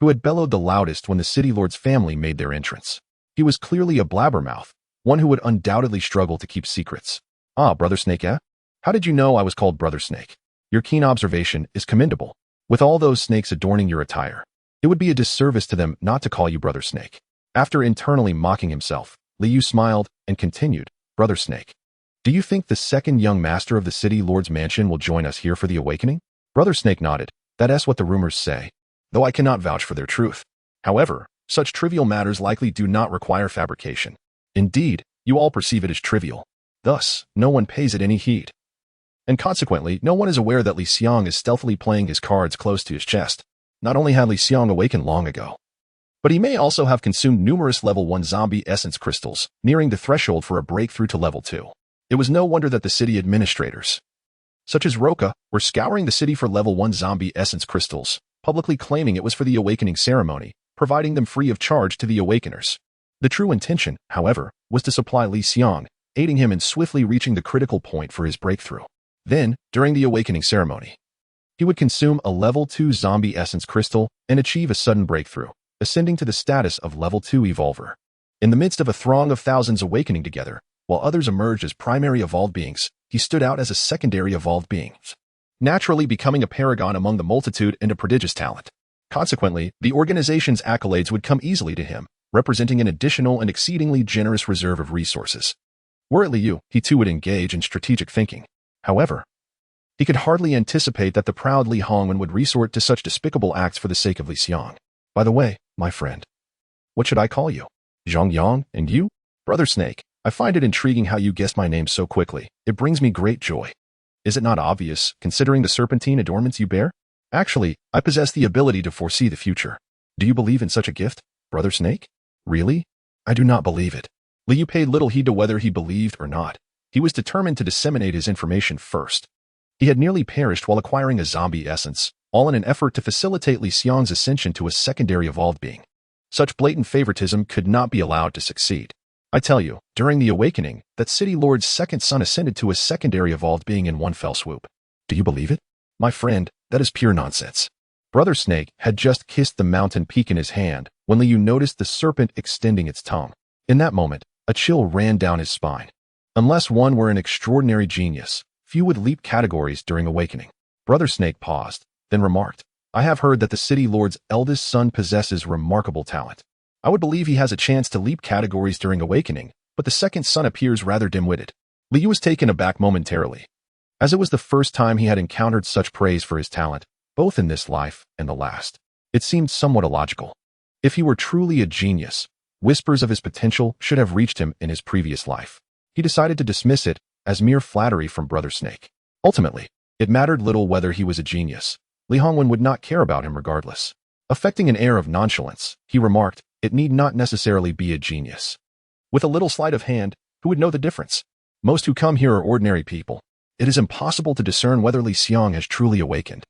who had bellowed the loudest when the city lord's family made their entrance. He was clearly a blabbermouth, one who would undoubtedly struggle to keep secrets. Ah, Brother Snake, eh? How did you know I was called Brother Snake? Your keen observation is commendable. With all those snakes adorning your attire, it would be a disservice to them not to call you Brother Snake. After internally mocking himself, Liu smiled and continued, Brother Snake, do you think the second young master of the city lord's mansion will join us here for the awakening? Brother Snake nodded. That's what the rumors say, though I cannot vouch for their truth. However, such trivial matters likely do not require fabrication. Indeed, you all perceive it as trivial. Thus, no one pays it any heed. And consequently, no one is aware that Li Xiang is stealthily playing his cards close to his chest. Not only had Li Xiang awakened long ago, but he may also have consumed numerous level 1 zombie essence crystals, nearing the threshold for a breakthrough to level 2. It was no wonder that the city administrators, such as Roka, were scouring the city for level 1 zombie essence crystals, publicly claiming it was for the awakening ceremony, providing them free of charge to the awakeners. The true intention, however, was to supply Li Xiang, aiding him in swiftly reaching the critical point for his breakthrough. Then, during the awakening ceremony, he would consume a level 2 zombie essence crystal and achieve a sudden breakthrough, ascending to the status of level 2 evolver. In the midst of a throng of thousands awakening together, while others emerged as primary evolved beings, he stood out as a secondary evolved being, naturally becoming a paragon among the multitude and a prodigious talent. Consequently, the organization's accolades would come easily to him, representing an additional and exceedingly generous reserve of resources. Were it Liu, he too would engage in strategic thinking. However, he could hardly anticipate that the proud Li Hongwen would resort to such despicable acts for the sake of Li Xiang. By the way, my friend, what should I call you? Zhang Yang, and you? Brother Snake, I find it intriguing how you guessed my name so quickly. It brings me great joy. Is it not obvious, considering the serpentine adornments you bear? Actually, I possess the ability to foresee the future. Do you believe in such a gift, Brother Snake? Really? I do not believe it. Liu paid little heed to whether he believed or not. He was determined to disseminate his information first. He had nearly perished while acquiring a zombie essence, all in an effort to facilitate Li Xiang's ascension to a secondary evolved being. Such blatant favoritism could not be allowed to succeed. I tell you, during the awakening, that city lord's second son ascended to a secondary evolved being in one fell swoop. Do you believe it? My friend, that is pure nonsense. Brother Snake had just kissed the mountain peak in his hand when Liu noticed the serpent extending its tongue. In that moment, a chill ran down his spine. Unless one were an extraordinary genius, few would leap categories during awakening. Brother Snake paused, then remarked, I have heard that the city lord's eldest son possesses remarkable talent. I would believe he has a chance to leap categories during awakening, but the second son appears rather dim-witted. Liu was taken aback momentarily, as it was the first time he had encountered such praise for his talent, both in this life and the last. It seemed somewhat illogical. If he were truly a genius, whispers of his potential should have reached him in his previous life. He decided to dismiss it as mere flattery from Brother Snake. Ultimately, it mattered little whether he was a genius. Li Hongwen would not care about him regardless. Affecting an air of nonchalance, he remarked, it need not necessarily be a genius. With a little sleight of hand, who would know the difference? Most who come here are ordinary people. It is impossible to discern whether Li Xiang has truly awakened.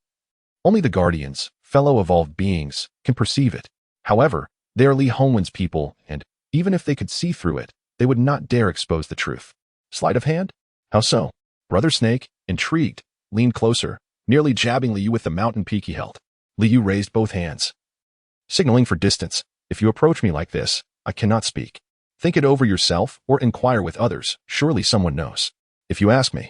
Only the guardians, fellow evolved beings, can perceive it. However, they are Li Hongwen's people, and, even if they could see through it, they would not dare expose the truth. Sleight of hand? How so? Brother Snake, intrigued, leaned closer, nearly jabbing Liu with the mountain peak he held. Liu raised both hands, signaling for distance. If you approach me like this, I cannot speak. Think it over yourself or inquire with others. Surely someone knows. If you ask me,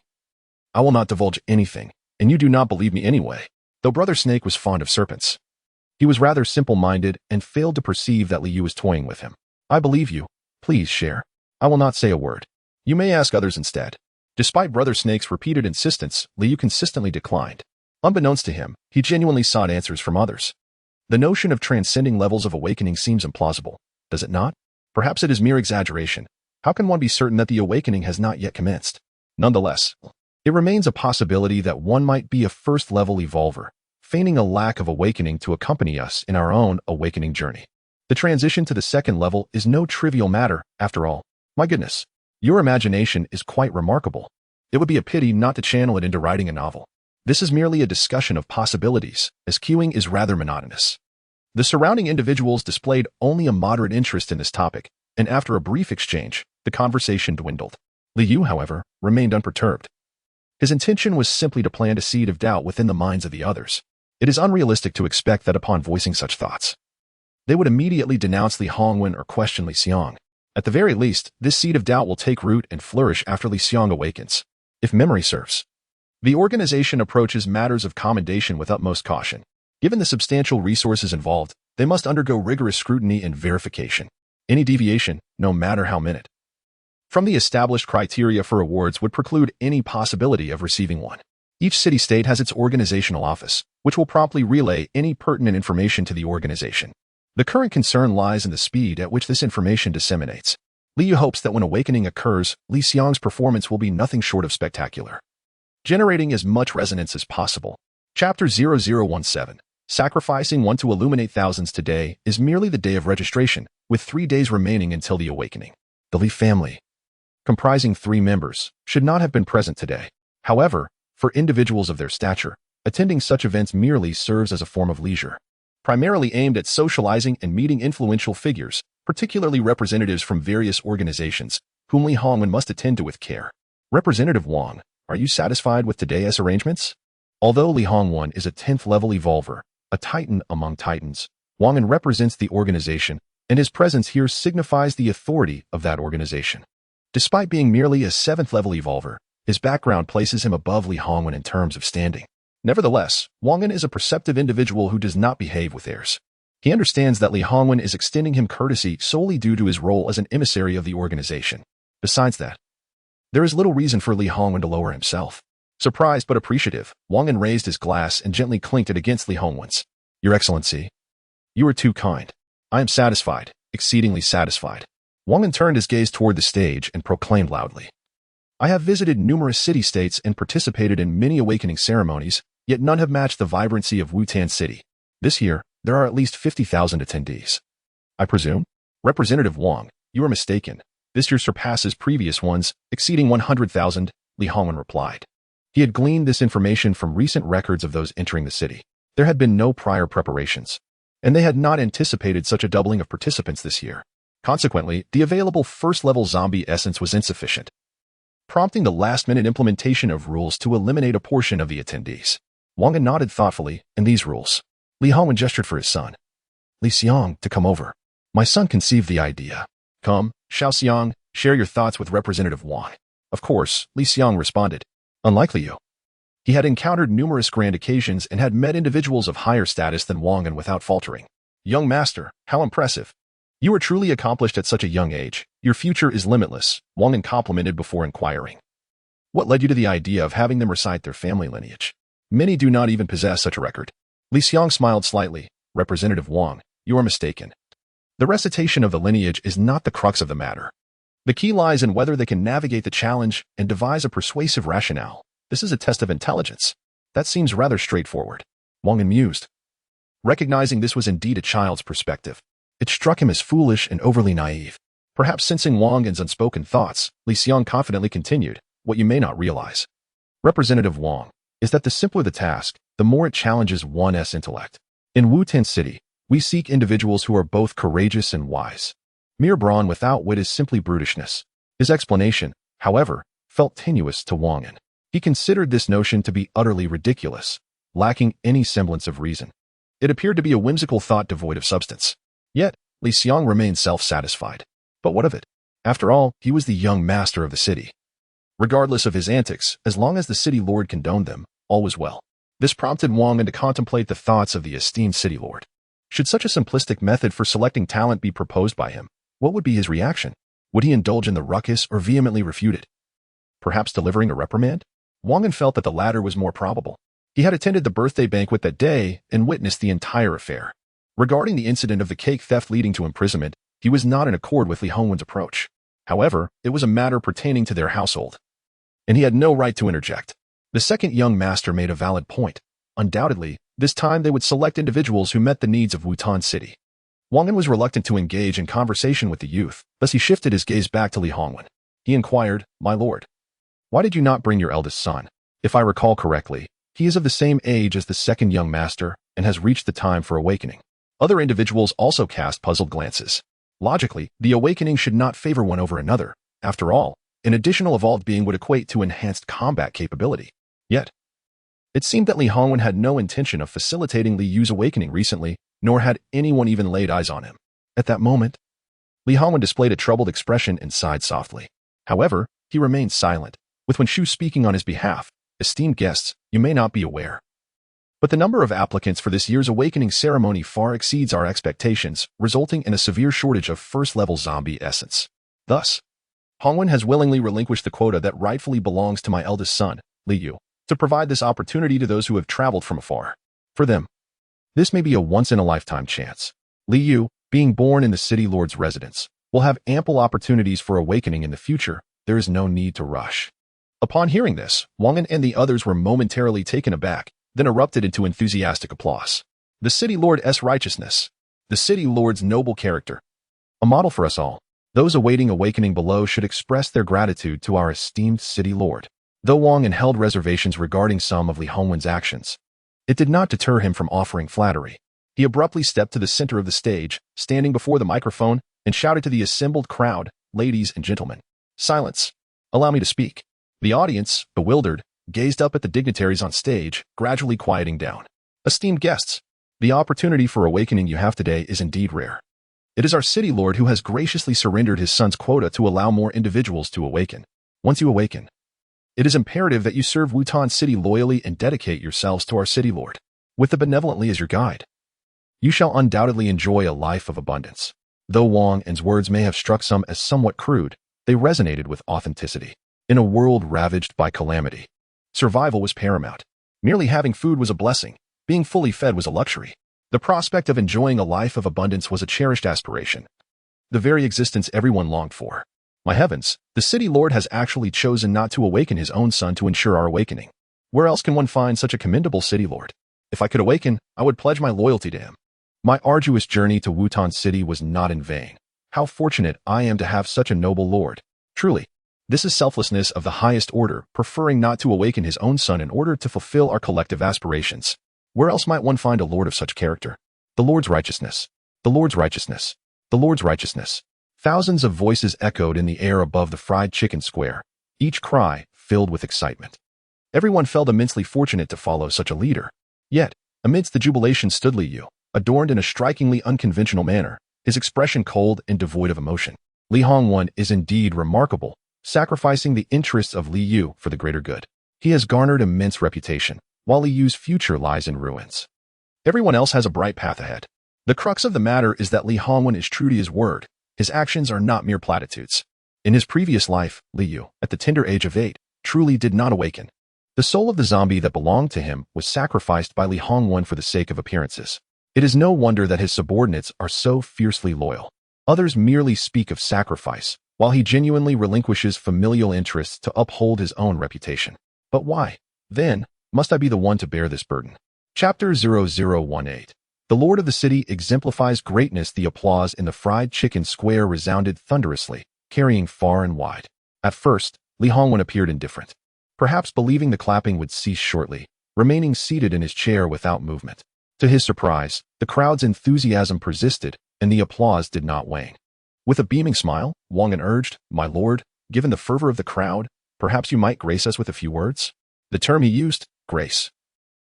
I will not divulge anything, and you do not believe me anyway. Though Brother Snake was fond of serpents, he was rather simple-minded and failed to perceive that Liu was toying with him. I believe you. Please share. I will not say a word. You may ask others instead. Despite Brother Snake's repeated insistence, Liu consistently declined. Unbeknownst to him, he genuinely sought answers from others. The notion of transcending levels of awakening seems implausible, does it not? Perhaps it is mere exaggeration. How can one be certain that the awakening has not yet commenced? Nonetheless, it remains a possibility that one might be a first-level evolver, feigning a lack of awakening to accompany us in our own awakening journey. The transition to the second level is no trivial matter, after all. My goodness, your imagination is quite remarkable. It would be a pity not to channel it into writing a novel. This is merely a discussion of possibilities, as queuing is rather monotonous. The surrounding individuals displayed only a moderate interest in this topic, and after a brief exchange, the conversation dwindled. Liu, however, remained unperturbed. His intention was simply to plant a seed of doubt within the minds of the others. It is unrealistic to expect that upon voicing such thoughts, they would immediately denounce Li Hongwen or question Li Xiang. At the very least, this seed of doubt will take root and flourish after Li Xiang awakens. If memory serves, the organization approaches matters of commendation with utmost caution. Given the substantial resources involved, they must undergo rigorous scrutiny and verification. Any deviation, no matter how minute, from the established criteria for awards would preclude any possibility of receiving one. Each city-state has its organizational office, which will promptly relay any pertinent information to the organization. The current concern lies in the speed at which this information disseminates. Liu hopes that when awakening occurs, Li Xiang's performance will be nothing short of spectacular, generating as much resonance as possible. Chapter 0017. Sacrificing one to illuminate thousands today is merely the day of registration, with 3 days remaining until the awakening. The Li family, comprising 3 members, should not have been present today. However, for individuals of their stature, attending such events merely serves as a form of leisure, primarily aimed at socializing and meeting influential figures, particularly representatives from various organizations, whom Li Hongwen must attend to with care. Representative Wang, are you satisfied with today's arrangements? Although Li Hongwen is a 10th level evolver, a titan among titans, Wang'an represents the organization, and his presence here signifies the authority of that organization. Despite being merely a 7th level evolver, his background places him above Li Hongwen in terms of standing. Nevertheless, Wang'an is a perceptive individual who does not behave with airs. He understands that Li Hongwen is extending him courtesy solely due to his role as an emissary of the organization. Besides that, there is little reason for Li Hongwen to lower himself. Surprised but appreciative, Wang'an raised his glass and gently clinked it against Li Hongwen's. Your Excellency, you are too kind. I am satisfied, exceedingly satisfied. Wang'an turned his gaze toward the stage and proclaimed loudly. I have visited numerous city-states and participated in many awakening ceremonies, yet none have matched the vibrancy of Wutan City. This year, there are at least 50,000 attendees. I presume? Representative Wang, you are mistaken. This year surpasses previous ones, exceeding 100,000, Li Hongwen replied. He had gleaned this information from recent records of those entering the city. There had been no prior preparations, and they had not anticipated such a doubling of participants this year. Consequently, the available first-level zombie essence was insufficient, prompting the last-minute implementation of rules to eliminate a portion of the attendees. Wang'an nodded thoughtfully, and these rules. Li Hongwen gestured for his son, Li Xiang, to come over. My son conceived the idea. Come, Xiao Xiang, share your thoughts with Representative Wang. Of course, Li Xiang responded. Unlike Liu, he had encountered numerous grand occasions and had met individuals of higher status than Wang'an without faltering. Young master, how impressive. You are truly accomplished at such a young age. Your future is limitless, Wang'an complimented before inquiring. What led you to the idea of having them recite their family lineage? Many do not even possess such a record. Li Xiang smiled slightly. Representative Wang, you are mistaken. The recitation of the lineage is not the crux of the matter. The key lies in whether they can navigate the challenge and devise a persuasive rationale. This is a test of intelligence. That seems rather straightforward. Wang'an mused. Recognizing this was indeed a child's perspective, it struck him as foolish and overly naive. Perhaps sensing Wang'an's unspoken thoughts, Li Xiang confidently continued, what you may not realize, Representative Wang, is that the simpler the task, the more it challenges one's intellect. In Wutan City, we seek individuals who are both courageous and wise. Mere brawn without wit is simply brutishness. His explanation, however, felt tenuous to Wang'an. He considered this notion to be utterly ridiculous, lacking any semblance of reason. It appeared to be a whimsical thought devoid of substance. Yet, Li Xiang remained self-satisfied. But what of it? After all, he was the young master of the city. Regardless of his antics, as long as the city lord condoned them, all was well. This prompted Wang'an to contemplate the thoughts of the esteemed city lord. Should such a simplistic method for selecting talent be proposed by him, what would be his reaction? Would he indulge in the ruckus or vehemently refute it? Perhaps delivering a reprimand? Wang'an felt that the latter was more probable. He had attended the birthday banquet that day and witnessed the entire affair. Regarding the incident of the cake theft leading to imprisonment, he was not in accord with Li Hongwen's approach. However, it was a matter pertaining to their household, and he had no right to interject. The second young master made a valid point. Undoubtedly, this time they would select individuals who met the needs of Wutan City. Wang'an was reluctant to engage in conversation with the youth, thus he shifted his gaze back to Li Hongwen. He inquired, My lord, why did you not bring your eldest son? If I recall correctly, he is of the same age as the second young master and has reached the time for awakening. Other individuals also cast puzzled glances. Logically, the awakening should not favor one over another. After all, an additional evolved being would equate to enhanced combat capability. Yet, it seemed that Li Hongwen had no intention of facilitating Li Yu's awakening recently, nor had anyone even laid eyes on him. At that moment, Li Hongwen displayed a troubled expression and sighed softly. However, he remained silent, with Wen Shu speaking on his behalf. Esteemed guests, you may not be aware, but the number of applicants for this year's awakening ceremony far exceeds our expectations, resulting in a severe shortage of first-level zombie essence. Thus, Hongwen has willingly relinquished the quota that rightfully belongs to my eldest son, Li Yu, to provide this opportunity to those who have traveled from afar. For them, this may be a once-in-a-lifetime chance. Li Yu, being born in the city lord's residence, will have ample opportunities for awakening in the future. There is no need to rush. Upon hearing this, Wang and the others were momentarily taken aback, then erupted into enthusiastic applause. The city lord's righteousness. The city lord's noble character. A model for us all. Those awaiting awakening below should express their gratitude to our esteemed city lord. Though Wang held reservations regarding some of Li Hongwen's actions, it did not deter him from offering flattery. He abruptly stepped to the center of the stage, standing before the microphone, and shouted to the assembled crowd, "Ladies and gentlemen, silence. Allow me to speak." The audience, bewildered, gazed up at the dignitaries on stage, gradually quieting down. Esteemed guests, the opportunity for awakening you have today is indeed rare. It is our city lord who has graciously surrendered his son's quota to allow more individuals to awaken. Once you awaken, it is imperative that you serve Wutan City loyally and dedicate yourselves to our city lord. With the benevolently as your guide, you shall undoubtedly enjoy a life of abundance. Though Wang's words may have struck some as somewhat crude, they resonated with authenticity. In a world ravaged by calamity, survival was paramount. Merely having food was a blessing. Being fully fed was a luxury. The prospect of enjoying a life of abundance was a cherished aspiration. The very existence everyone longed for. My heavens, the city lord has actually chosen not to awaken his own son to ensure our awakening. Where else can one find such a commendable city lord? If I could awaken, I would pledge my loyalty to him. My arduous journey to Wutan City was not in vain. How fortunate I am to have such a noble lord. Truly, this is selflessness of the highest order, preferring not to awaken his own son in order to fulfill our collective aspirations. Where else might one find a lord of such character? The Lord's righteousness. The Lord's righteousness. The Lord's righteousness. Thousands of voices echoed in the air above the fried chicken square, each cry filled with excitement. Everyone felt immensely fortunate to follow such a leader. Yet, amidst the jubilation stood Li Yu, adorned in a strikingly unconventional manner, his expression cold and devoid of emotion. Li Hongwen is indeed remarkable, sacrificing the interests of Li Yu for the greater good. He has garnered immense reputation, while Li Yu's future lies in ruins. Everyone else has a bright path ahead. The crux of the matter is that Li Hongwen is true to his word. His actions are not mere platitudes. In his previous life, Li Yu, at the tender age of 8, truly did not awaken. The soul of the zombie that belonged to him was sacrificed by Li Hongwen for the sake of appearances. It is no wonder that his subordinates are so fiercely loyal. Others merely speak of sacrifice, while he genuinely relinquishes familial interests to uphold his own reputation. But why, then, must I be the one to bear this burden? Chapter 0018. The lord of the city exemplifies greatness. The applause in the fried chicken square resounded thunderously, carrying far and wide. At first, Li Hongwen appeared indifferent, perhaps believing the clapping would cease shortly, remaining seated in his chair without movement. To his surprise, the crowd's enthusiasm persisted, and the applause did not wane. With a beaming smile, Wang urged, "My lord, given the fervor of the crowd, perhaps you might grace us with a few words?" The term he used, grace,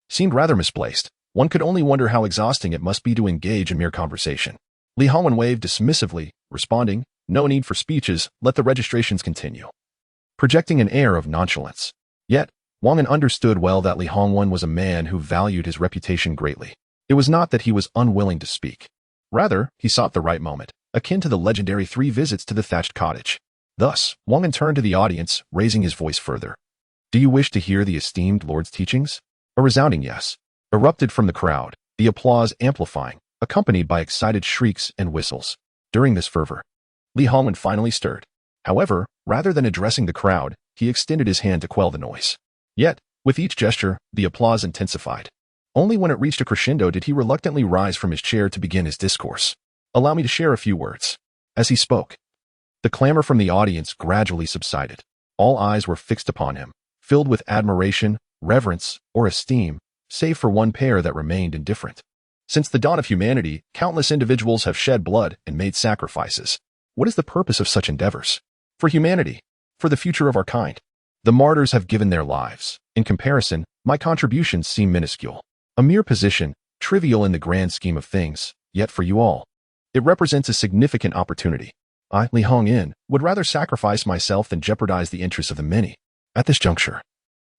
seemed rather misplaced. One could only wonder how exhausting it must be to engage in mere conversation. Li Hongwen waved dismissively, responding, "No need for speeches, let the registrations continue," projecting an air of nonchalance. Yet, Wang understood well that Li Hongwen was a man who valued his reputation greatly. It was not that he was unwilling to speak. Rather, he sought the right moment, akin to the legendary 3 visits to the thatched cottage. Thus, Wang turned to the audience, raising his voice further. "Do you wish to hear the esteemed lord's teachings?" A resounding yes erupted from the crowd, the applause amplifying, accompanied by excited shrieks and whistles. During this fervor, Li Hongwen finally stirred. However, rather than addressing the crowd, he extended his hand to quell the noise. Yet, with each gesture, the applause intensified. Only when it reached a crescendo did he reluctantly rise from his chair to begin his discourse. "Allow me to share a few words." As he spoke, the clamor from the audience gradually subsided. All eyes were fixed upon him, filled with admiration, reverence, or esteem, save for one pair that remained indifferent. Since the dawn of humanity, countless individuals have shed blood and made sacrifices. What is the purpose of such endeavors? For humanity. For the future of our kind. The martyrs have given their lives. In comparison, my contributions seem minuscule. A mere position, trivial in the grand scheme of things, yet for you all, it represents a significant opportunity. I, Liang, would rather sacrifice myself than jeopardize the interests of the many. At this juncture,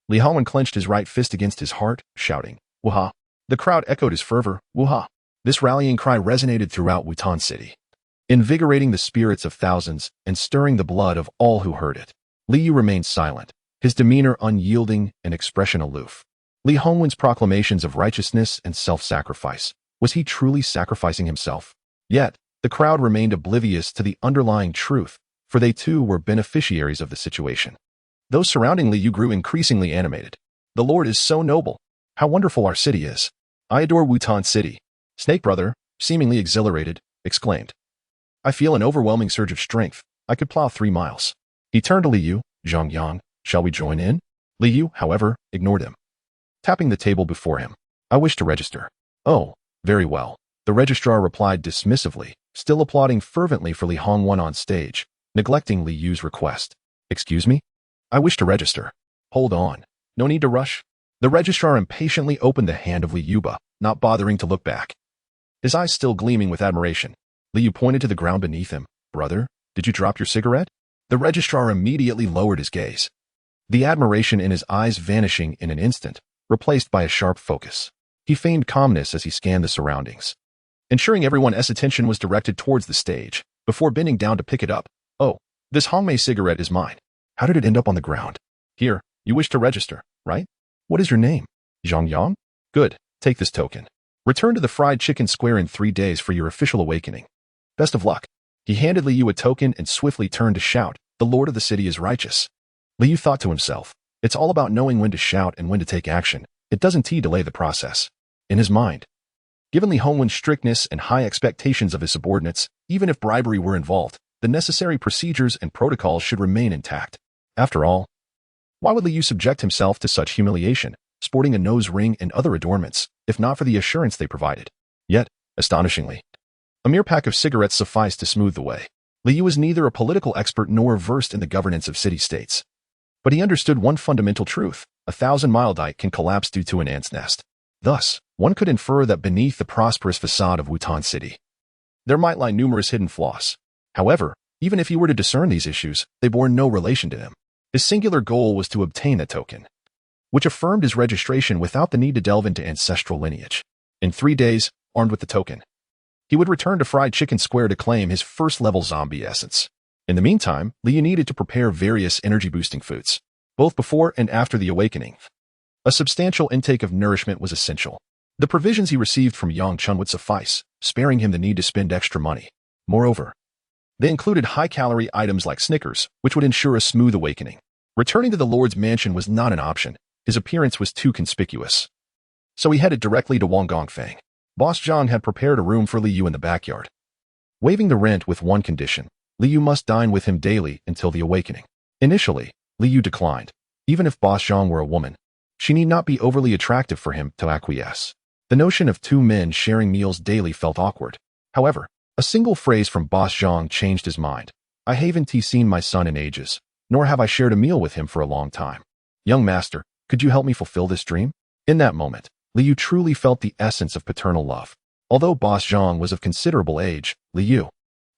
Liang clenched his right fist against his heart, shouting, "Wuha!" The crowd echoed his fervor, "Wuha!" This rallying cry resonated throughout Wutan City, invigorating the spirits of thousands and stirring the blood of all who heard it. Liu remained silent, his demeanor unyielding and expression aloof. Li Hongwen's proclamations of righteousness and self-sacrifice. Was he truly sacrificing himself? Yet, the crowd remained oblivious to the underlying truth, for they too were beneficiaries of the situation. Those surrounding Liu grew increasingly animated. The Lord is so noble. How wonderful our city is. I adore Wutan City. Snake Brother, seemingly exhilarated, exclaimed. I feel an overwhelming surge of strength. I could plow 3 miles. He turned to Liu, Zhongyang, shall we join in? Liu, however, ignored him, tapping the table before him. I wish to register. Oh, very well. The registrar replied dismissively, still applauding fervently for Li Hongwen on stage, neglecting Liu's request. Excuse me? I wish to register. Hold on. No need to rush. The registrar impatiently opened the hand of Liu, not bothering to look back. His eyes still gleaming with admiration. Liu pointed to the ground beneath him. Brother, did you drop your cigarette? The registrar immediately lowered his gaze, the admiration in his eyes vanishing in an instant, replaced by a sharp focus. He feigned calmness as he scanned the surroundings, ensuring everyone's attention was directed towards the stage, before bending down to pick it up. Oh, this Hongmei cigarette is mine. How did it end up on the ground? Here, you wish to register, right? What is your name? Zhongyang? Good, take this token. Return to the fried chicken square in 3 days for your official awakening. Best of luck. He handed Liu a token and swiftly turned to shout, the Lord of the city is righteous. Liu thought to himself, it's all about knowing when to shout and when to take action. It doesn't delay the process. In his mind, given Li Hongwen's strictness and high expectations of his subordinates, even if bribery were involved, the necessary procedures and protocols should remain intact. After all, why would Liu subject himself to such humiliation, sporting a nose ring and other adornments, if not for the assurance they provided? Yet, astonishingly, a mere pack of cigarettes sufficed to smooth the way. Liu was neither a political expert nor versed in the governance of city-states. But he understood one fundamental truth: 1,000-mile dike can collapse due to an ant's nest. Thus, one could infer that beneath the prosperous facade of Wutan City, there might lie numerous hidden flaws. However, even if he were to discern these issues, they bore no relation to him. His singular goal was to obtain a token, which affirmed his registration without the need to delve into ancestral lineage. In 3 days, armed with the token, he would return to Fried Chicken Square to claim his first-level zombie essence. In the meantime, Liu needed to prepare various energy-boosting foods, both before and after the awakening. A substantial intake of nourishment was essential. The provisions he received from Yang Chun would suffice, sparing him the need to spend extra money. Moreover, they included high-calorie items like Snickers, which would ensure a smooth awakening. Returning to the Lord's mansion was not an option. His appearance was too conspicuous. So he headed directly to Wanggongfang. Boss Zhang had prepared a room for Liu in the backyard, waiving the rent with one condition: Liu must dine with him daily until the awakening. Initially, Liu declined. Even if Boss Zhang were a woman, she need not be overly attractive for him to acquiesce. The notion of 2 men sharing meals daily felt awkward. However, a single phrase from Boss Zhang changed his mind. I haven't seen my son in ages, nor have I shared a meal with him for a long time. Young master, could you help me fulfill this dream? In that moment, Liu truly felt the essence of paternal love. Although Boss Zhang was of considerable age, Liu,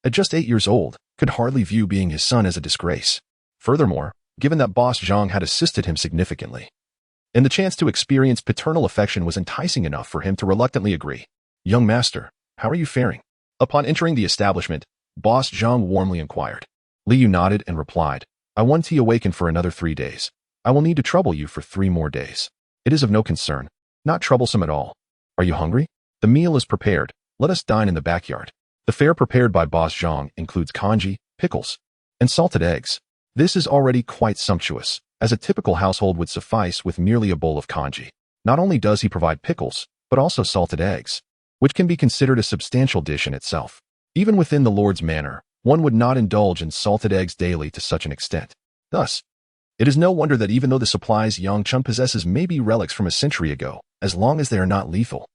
at just 8 years old, could hardly view being his son as a disgrace. Furthermore, given that Boss Zhang had assisted him significantly, and the chance to experience paternal affection was enticing enough for him to reluctantly agree. Young master, how are you faring? Upon entering the establishment, Boss Zhang warmly inquired. Liu nodded and replied, I want to awaken for another 3 days. I will need to trouble you for 3 more days. It is of no concern, not troublesome at all. Are you hungry? The meal is prepared. Let us dine in the backyard. The fare prepared by Boss Zhang includes congee, pickles, and salted eggs. This is already quite sumptuous, as a typical household would suffice with merely a bowl of congee. Not only does he provide pickles, but also salted eggs, which can be considered a substantial dish in itself. Even within the Lord's manor, one would not indulge in salted eggs daily to such an extent. Thus, it is no wonder that even though the supplies Yang Chun possesses may be relics from a century ago, as long as they are not lethal,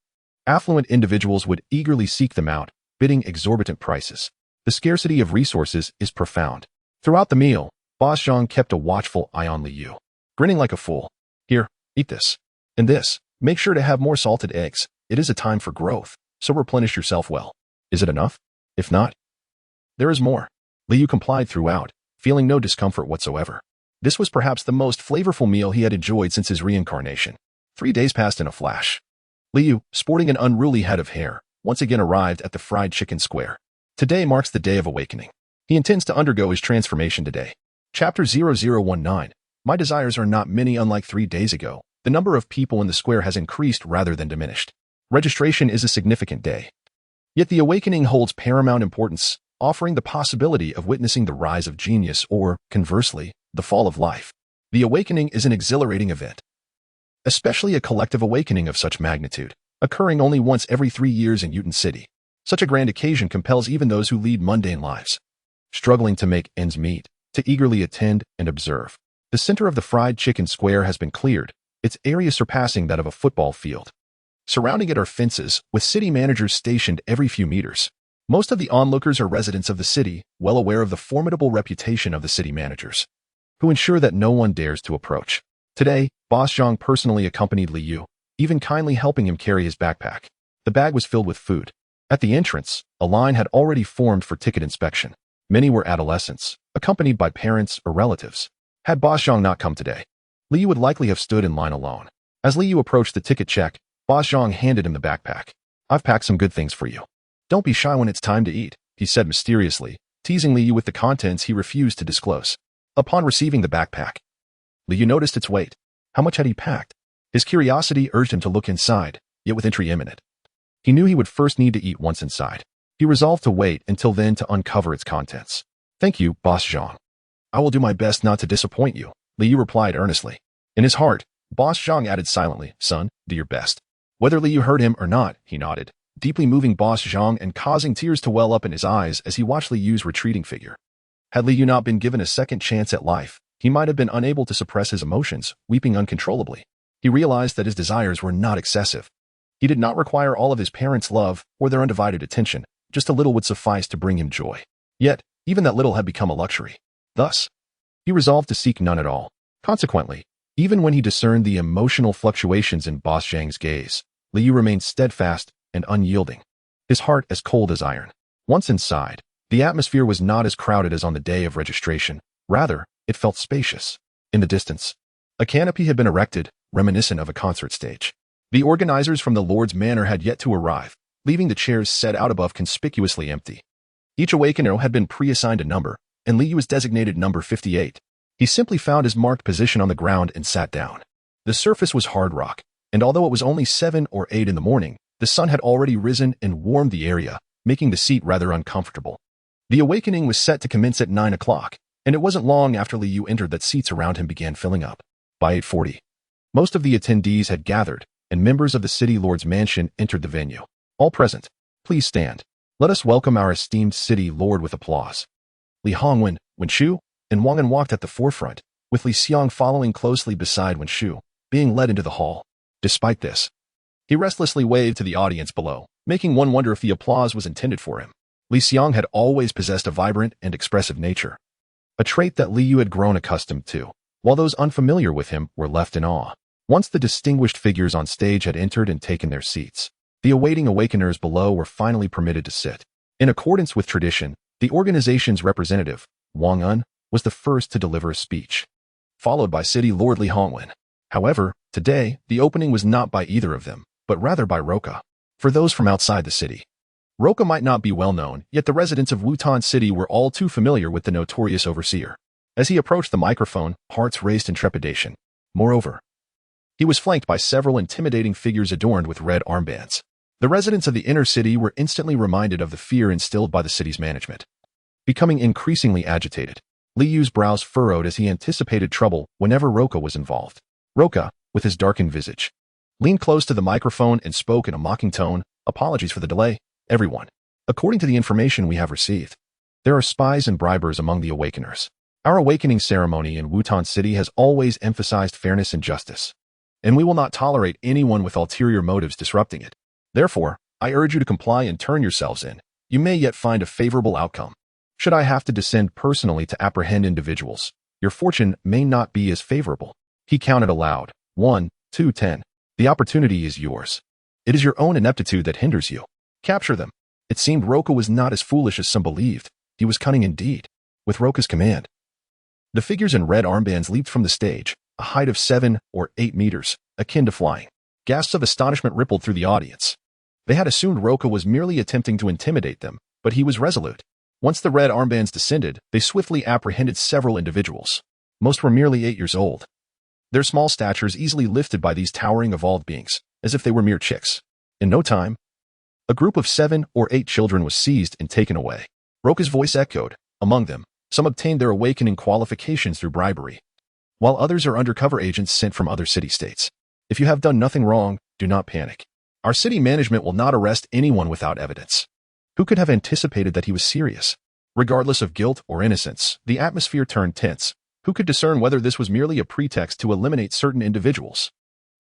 Affluent individuals would eagerly seek them out, bidding exorbitant prices. The scarcity of resources is profound. Throughout the meal, Boss Zhang kept a watchful eye on Liu, grinning like a fool. Here, eat this. And this. Make sure to have more salted eggs. It is a time for growth, so replenish yourself well. Is it enough? If not, there is more. Liu complied throughout, feeling no discomfort whatsoever. This was perhaps the most flavorful meal he had enjoyed since his reincarnation. 3 days passed in a flash. Liu, sporting an unruly head of hair, once again arrived at the fried chicken square. Today marks the day of awakening. He intends to undergo his transformation today. Chapter 0019. My desires are not many. Unlike 3 days ago, the number of people in the square has increased rather than diminished. Registration is a significant day. Yet the awakening holds paramount importance, offering the possibility of witnessing the rise of genius or, conversely, the fall of life. The awakening is an exhilarating event, especially a collective awakening of such magnitude, occurring only once every 3 years in Yutan City. Such a grand occasion compels even those who lead mundane lives, struggling to make ends meet, to eagerly attend and observe. The center of the fried chicken square has been cleared, its area surpassing that of a football field. Surrounding it are fences, with city managers stationed every few meters. Most of the onlookers are residents of the city, well aware of the formidable reputation of the city managers, who ensure that no one dares to approach. Today, Boss Zhang personally accompanied Liu, even kindly helping him carry his backpack. The bag was filled with food. At the entrance, a line had already formed for ticket inspection. Many were adolescents, accompanied by parents or relatives. Had Boss Zhang not come today, Liu would likely have stood in line alone. As Liu approached the ticket check, Boss Zhang handed him the backpack. I've packed some good things for you. Don't be shy when it's time to eat, he said mysteriously, teasing Liu with the contents he refused to disclose. Upon receiving the backpack, Liu noticed its weight. How much had he packed? His curiosity urged him to look inside, yet with entry imminent. He knew he would first need to eat once inside. He resolved to wait until then to uncover its contents. Thank you, Boss Zhang. I will do my best not to disappoint you, Liu replied earnestly. In his heart, Boss Zhang added silently, son, do your best. Whether Liu heard him or not, he nodded, deeply moving Boss Zhang and causing tears to well up in his eyes as he watched Liu's retreating figure. Had Liu not been given a second chance at life, he might have been unable to suppress his emotions, weeping uncontrollably. He realized that his desires were not excessive. He did not require all of his parents' love or their undivided attention. Just a little would suffice to bring him joy. Yet, even that little had become a luxury. Thus, he resolved to seek none at all. Consequently, even when he discerned the emotional fluctuations in Boss Zhang's gaze, Liu remained steadfast and unyielding, his heart as cold as iron. Once inside, the atmosphere was not as crowded as on the day of registration. Rather, it felt spacious. In the distance, a canopy had been erected, reminiscent of a concert stage. The organizers from the Lord's Manor had yet to arrive, leaving the chairs set out above conspicuously empty. Each awakener had been pre-assigned a number, and Liu was designated number 58. He simply found his marked position on the ground and sat down. The surface was hard rock, and although it was only 7 or 8 in the morning, the sun had already risen and warmed the area, making the seat rather uncomfortable. The awakening was set to commence at 9 o'clock, and it wasn't long after Liu entered that seats around him began filling up. By 8:40, most of the attendees had gathered, and members of the city lord's mansion entered the venue. All present, please stand. Let us welcome our esteemed city lord with applause. Li Hongwen, Wen Shu, and Wang An walked at the forefront, with Li Xiang following closely beside Wen Shu, being led into the hall. Despite this, he restlessly waved to the audience below, making one wonder if the applause was intended for him. Li Xiang had always possessed a vibrant and expressive nature, a trait that Liu had grown accustomed to, while those unfamiliar with him were left in awe. Once the distinguished figures on stage had entered and taken their seats, the awaiting awakeners below were finally permitted to sit. In accordance with tradition, the organization's representative, Wang An, was the first to deliver a speech, followed by City Lord Li Hongwen. However, today, the opening was not by either of them, but rather by Roca. For those from outside the city, Roca might not be well known, yet the residents of Wutan City were all too familiar with the notorious overseer. As he approached the microphone, hearts raced in trepidation. Moreover, he was flanked by several intimidating figures adorned with red armbands. The residents of the inner city were instantly reminded of the fear instilled by the city's management. Becoming increasingly agitated, Liu's brows furrowed as he anticipated trouble whenever Roca was involved. Roca, with his darkened visage, leaned close to the microphone and spoke in a mocking tone. Apologies for the delay, everyone. According to the information we have received, there are spies and bribers among the awakeners. Our awakening ceremony in Wutan City has always emphasized fairness and justice, and we will not tolerate anyone with ulterior motives disrupting it. Therefore, I urge you to comply and turn yourselves in. You may yet find a favorable outcome. Should I have to descend personally to apprehend individuals, your fortune may not be as favorable. He counted aloud. 1, 2, 10. The opportunity is yours. It is your own ineptitude that hinders you. Capture them. It seemed Roka was not as foolish as some believed. He was cunning indeed. With Roka's command, the figures in red armbands leaped from the stage, a height of 7 or 8 meters, akin to flying. Gasps of astonishment rippled through the audience. They had assumed Roka was merely attempting to intimidate them, but he was resolute. Once the red armbands descended, they swiftly apprehended several individuals. Most were merely 8 years old. Their small statures easily lifted by these towering evolved beings, as if they were mere chicks. In no time, a group of 7 or 8 children was seized and taken away. Roka's voice echoed. Among them, some obtained their awakening qualifications through bribery, while others are undercover agents sent from other city-states. If you have done nothing wrong, do not panic. Our city management will not arrest anyone without evidence. Who could have anticipated that he was serious? Regardless of guilt or innocence, the atmosphere turned tense. Who could discern whether this was merely a pretext to eliminate certain individuals?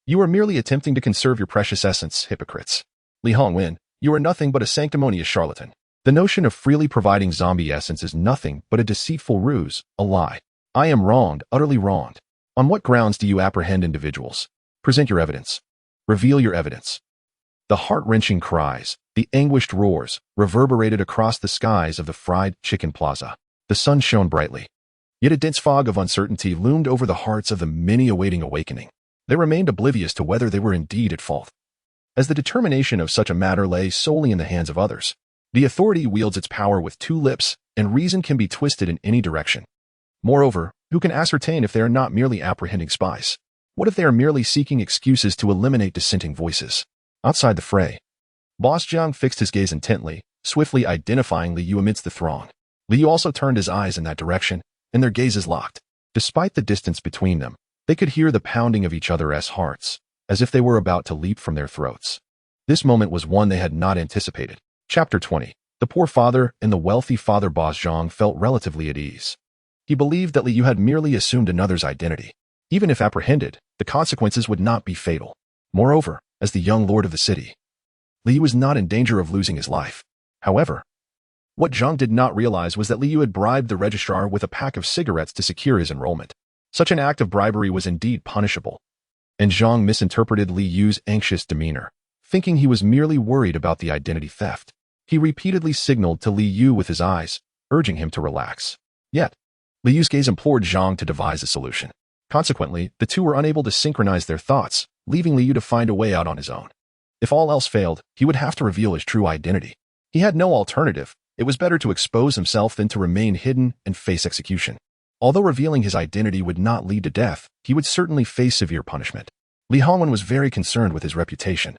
You are merely attempting to conserve your precious essence, hypocrites. Li Hongwen, you are nothing but a sanctimonious charlatan. The notion of freely providing zombie essence is nothing but a deceitful ruse, a lie. I am wronged, utterly wronged. On what grounds do you apprehend individuals? Present your evidence. Reveal your evidence. The heart-wrenching cries, the anguished roars, reverberated across the skies of the fried chicken plaza. The sun shone brightly. Yet a dense fog of uncertainty loomed over the hearts of the many awaiting awakening. They remained oblivious to whether they were indeed at fault. As the determination of such a matter lay solely in the hands of others, the authority wields its power with 2 lips, and reason can be twisted in any direction. Moreover, who can ascertain if they are not merely apprehending spies? What if they are merely seeking excuses to eliminate dissenting voices? Outside the fray, Boss Jiang fixed his gaze intently, swiftly identifying Li Yu amidst the throng. Li Yu also turned his eyes in that direction, and their gazes locked. Despite the distance between them, they could hear the pounding of each other's hearts, as if they were about to leap from their throats. This moment was one they had not anticipated. Chapter 20. The poor father and the wealthy father Boss Zhang felt relatively at ease. He believed that Li Yu had merely assumed another's identity. Even if apprehended, the consequences would not be fatal. Moreover, as the young lord of the city, Li Yu was not in danger of losing his life. However, what Zhang did not realize was that Li Yu had bribed the registrar with a pack of cigarettes to secure his enrollment. Such an act of bribery was indeed punishable, and Zhang misinterpreted Li Yu's anxious demeanor, thinking he was merely worried about the identity theft. He repeatedly signaled to Li Yu with his eyes, urging him to relax. Yet, Li Yu's gaze implored Zhang to devise a solution. Consequently, the two were unable to synchronize their thoughts, leaving Li Yu to find a way out on his own. If all else failed, he would have to reveal his true identity. He had no alternative. It was better to expose himself than to remain hidden and face execution. Although revealing his identity would not lead to death, he would certainly face severe punishment. Li Hongwen was very concerned with his reputation,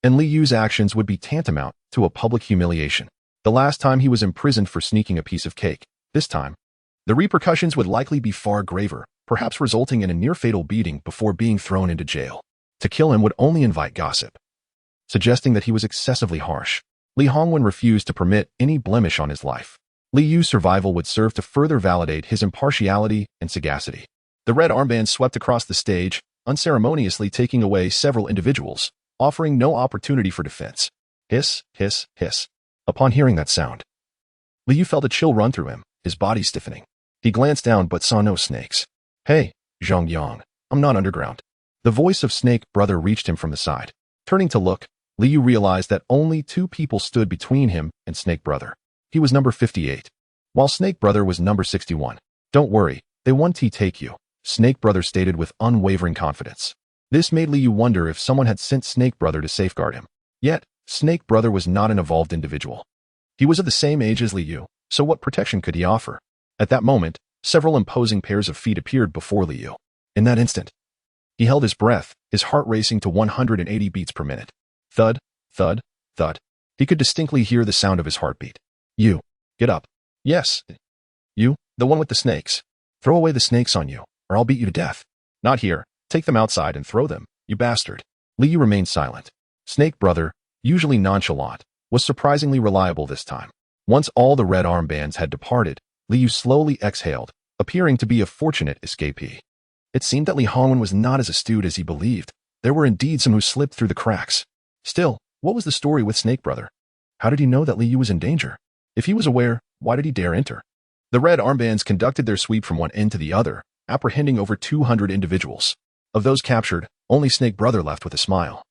and Li Yu's actions would be tantamount to a public humiliation. The last time he was imprisoned for sneaking a piece of cake. This time, the repercussions would likely be far graver, perhaps resulting in a near-fatal beating before being thrown into jail. To kill him would only invite gossip, suggesting that he was excessively harsh. Li Hongwen refused to permit any blemish on his life. Li Yu's survival would serve to further validate his impartiality and sagacity. The red armband swept across the stage, unceremoniously taking away several individuals, offering no opportunity for defense. Hiss, hiss, hiss. Upon hearing that sound, Li Yu felt a chill run through him, his body stiffening. He glanced down but saw no snakes. Hey, Zhang Yang, I'm not underground. The voice of Snake Brother reached him from the side. Turning to look, Li Yu realized that only 2 people stood between him and Snake Brother. He was number 58, while Snake Brother was number 61. Don't worry, they won't take you, Snake Brother stated with unwavering confidence. This made Li Yu wonder if someone had sent Snake Brother to safeguard him. Yet, Snake Brother was not an evolved individual. He was of the same age as Li Yu, so what protection could he offer? At that moment, several imposing pairs of feet appeared before Li Yu. In that instant, he held his breath, his heart racing to 180 beats per minute. Thud, thud, thud. He could distinctly hear the sound of his heartbeat. You, get up. Yes. You, the one with the snakes. Throw away the snakes on you, or I'll beat you to death. Not here. Take them outside and throw them, you bastard. Li Yu remained silent. Snake Brother, usually nonchalant, was surprisingly reliable this time. Once all the red armbands had departed, Li Yu slowly exhaled, appearing to be a fortunate escapee. It seemed that Li Hongwen was not as astute as he believed. There were indeed some who slipped through the cracks. Still, What was the story with Snake Brother? How did he know that Li Yu was in danger? If he was aware, why did he dare enter? The red armbands conducted their sweep from one end to the other, apprehending over 200 individuals. Of those captured, only Snake Brother left with a smile,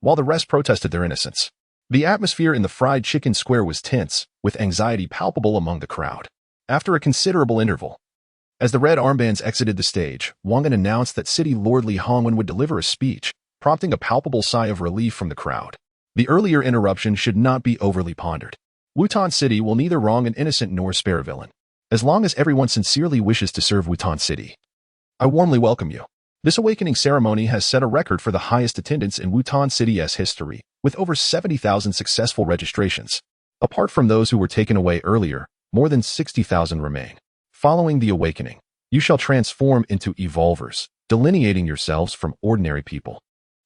while the rest protested their innocence. The atmosphere in the fried chicken square was tense, with anxiety palpable among the crowd. After a considerable interval, as the red armbands exited the stage, Wangan announced that City Lord Li Hongwen would deliver a speech, prompting a palpable sigh of relief from the crowd. The earlier interruption should not be overly pondered. Wutan City will neither wrong an innocent nor spare a villain. As long as everyone sincerely wishes to serve Wutan City, I warmly welcome you. This awakening ceremony has set a record for the highest attendance in Wutan City's history, with over 70,000 successful registrations. Apart from those who were taken away earlier, more than 60,000 remain. Following the awakening, you shall transform into evolvers, delineating yourselves from ordinary people.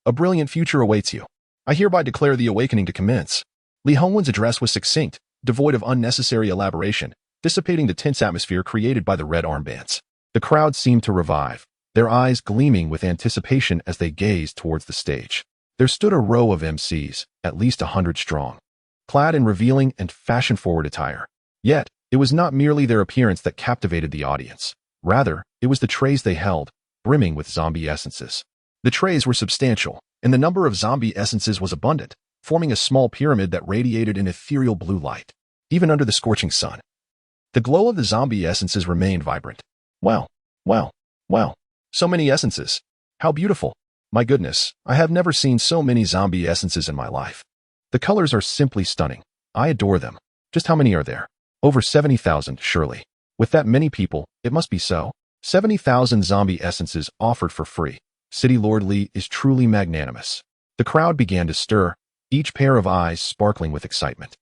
A brilliant future awaits you. I hereby declare the awakening to commence. Li Hongwen's address was succinct, devoid of unnecessary elaboration, dissipating the tense atmosphere created by the red armbands. The crowd seemed to revive, their eyes gleaming with anticipation as they gazed towards the stage. There stood a row of MCs, at least 100 strong, clad in revealing and fashion-forward attire. Yet, it was not merely their appearance that captivated the audience. Rather, it was the trays they held, brimming with zombie essences. The trays were substantial, and the number of zombie essences was abundant, forming a small pyramid that radiated an ethereal blue light, even under the scorching sun. The glow of the zombie essences remained vibrant. Wow, wow, wow. So many essences. How beautiful. My goodness, I have never seen so many zombie essences in my life. The colors are simply stunning. I adore them. Just how many are there? Over 70,000, surely. With that many people, it must be so. 70,000 zombie essences offered for free. City Lord Li is truly magnanimous. The crowd began to stir, each pair of eyes sparkling with excitement.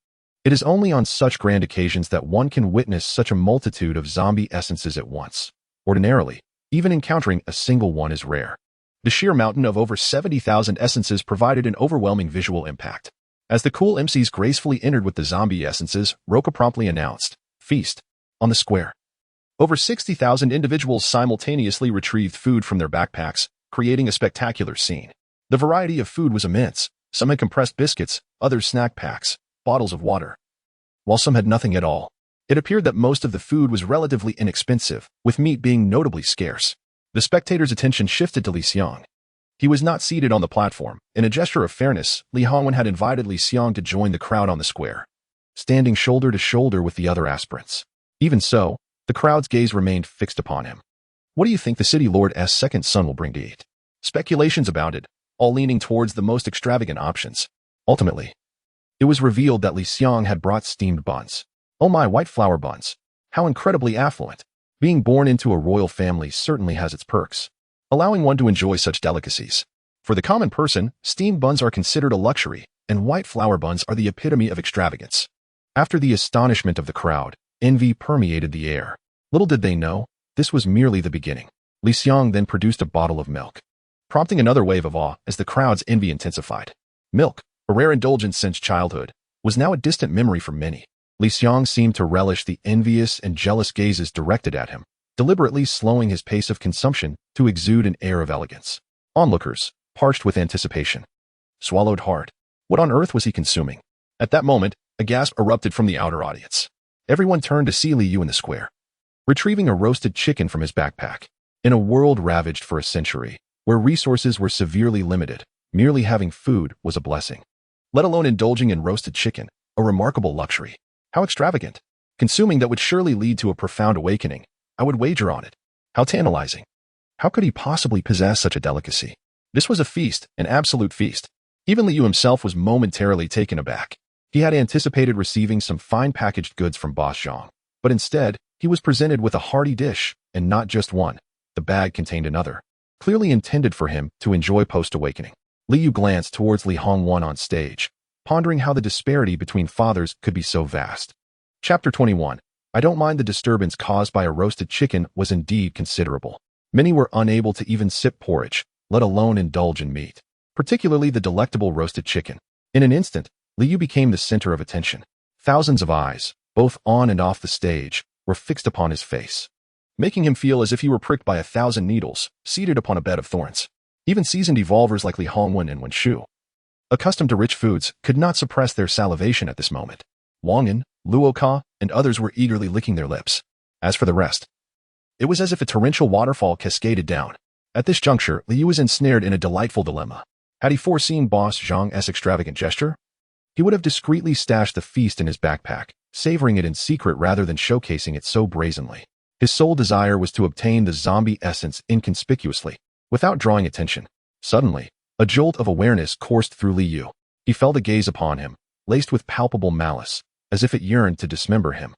It is only on such grand occasions that one can witness such a multitude of zombie essences at once. Ordinarily, even encountering a single one is rare. The sheer mountain of over 70,000 essences provided an overwhelming visual impact. As the cool MCs gracefully entered with the zombie essences, Roka promptly announced, "Feast." On the square. Over 60,000 individuals simultaneously retrieved food from their backpacks, creating a spectacular scene. The variety of food was immense. Some had compressed biscuits, others snack packs, bottles of water, while some had nothing at all. It appeared that most of the food was relatively inexpensive, with meat being notably scarce. The spectators' attention shifted to Li Xiang. He was not seated on the platform. In a gesture of fairness, Li Hongwen had invited Li Xiang to join the crowd on the square, standing shoulder to shoulder with the other aspirants. Even so, the crowd's gaze remained fixed upon him. What do you think the City Lord's second son will bring to eat? Speculations abounded, all leaning towards the most extravagant options. Ultimately, it was revealed that Li Xiang had brought steamed buns. Oh my, white flour buns. How incredibly affluent. Being born into a royal family certainly has its perks, allowing one to enjoy such delicacies. For the common person, steamed buns are considered a luxury, and white flour buns are the epitome of extravagance. After the astonishment of the crowd, envy permeated the air. Little did they know, this was merely the beginning. Li Xiang then produced a bottle of milk, prompting another wave of awe as the crowd's envy intensified. Milk, a rare indulgence since childhood, was now a distant memory for many. Li Xiang seemed to relish the envious and jealous gazes directed at him, deliberately slowing his pace of consumption to exude an air of elegance. Onlookers, parched with anticipation, swallowed hard. What on earth was he consuming? At that moment, a gasp erupted from the outer audience. Everyone turned to see Li Yu in the square, retrieving a roasted chicken from his backpack. In a world ravaged for a century, where resources were severely limited, merely having food was a blessing. Let alone indulging in roasted chicken, a remarkable luxury. How extravagant. Consuming that would surely lead to a profound awakening. I would wager on it. How tantalizing. How could he possibly possess such a delicacy? This was a feast, an absolute feast. Even Li Yu himself was momentarily taken aback. He had anticipated receiving some fine packaged goods from Boss Zhang, but instead, he was presented with a hearty dish, and not just one. The bag contained another, clearly intended for him to enjoy post-awakening. Li Yu glanced towards Li Hongwen on stage, pondering how the disparity between fathers could be so vast. Chapter 21. I don't mind the disturbance caused by a roasted chicken was indeed considerable. Many were unable to even sip porridge, let alone indulge in meat, particularly the delectable roasted chicken. In an instant, Li Yu became the center of attention. Thousands of eyes, both on and off the stage, were fixed upon his face, making him feel as if he were pricked by 1,000 needles, seated upon a bed of thorns. Even seasoned evolvers like Li Hongwen and Wen Shu, accustomed to rich foods, could not suppress their salivation at this moment. Wang An, Luo Ka, and others were eagerly licking their lips. As for the rest, it was as if a torrential waterfall cascaded down. At this juncture, Liu was ensnared in a delightful dilemma. Had he foreseen Boss Zhang's extravagant gesture? He would have discreetly stashed the feast in his backpack, savoring it in secret rather than showcasing it so brazenly. His sole desire was to obtain the zombie essence inconspicuously, without drawing attention. Suddenly, a jolt of awareness coursed through Liu. He felt a gaze upon him, laced with palpable malice, as if it yearned to dismember him.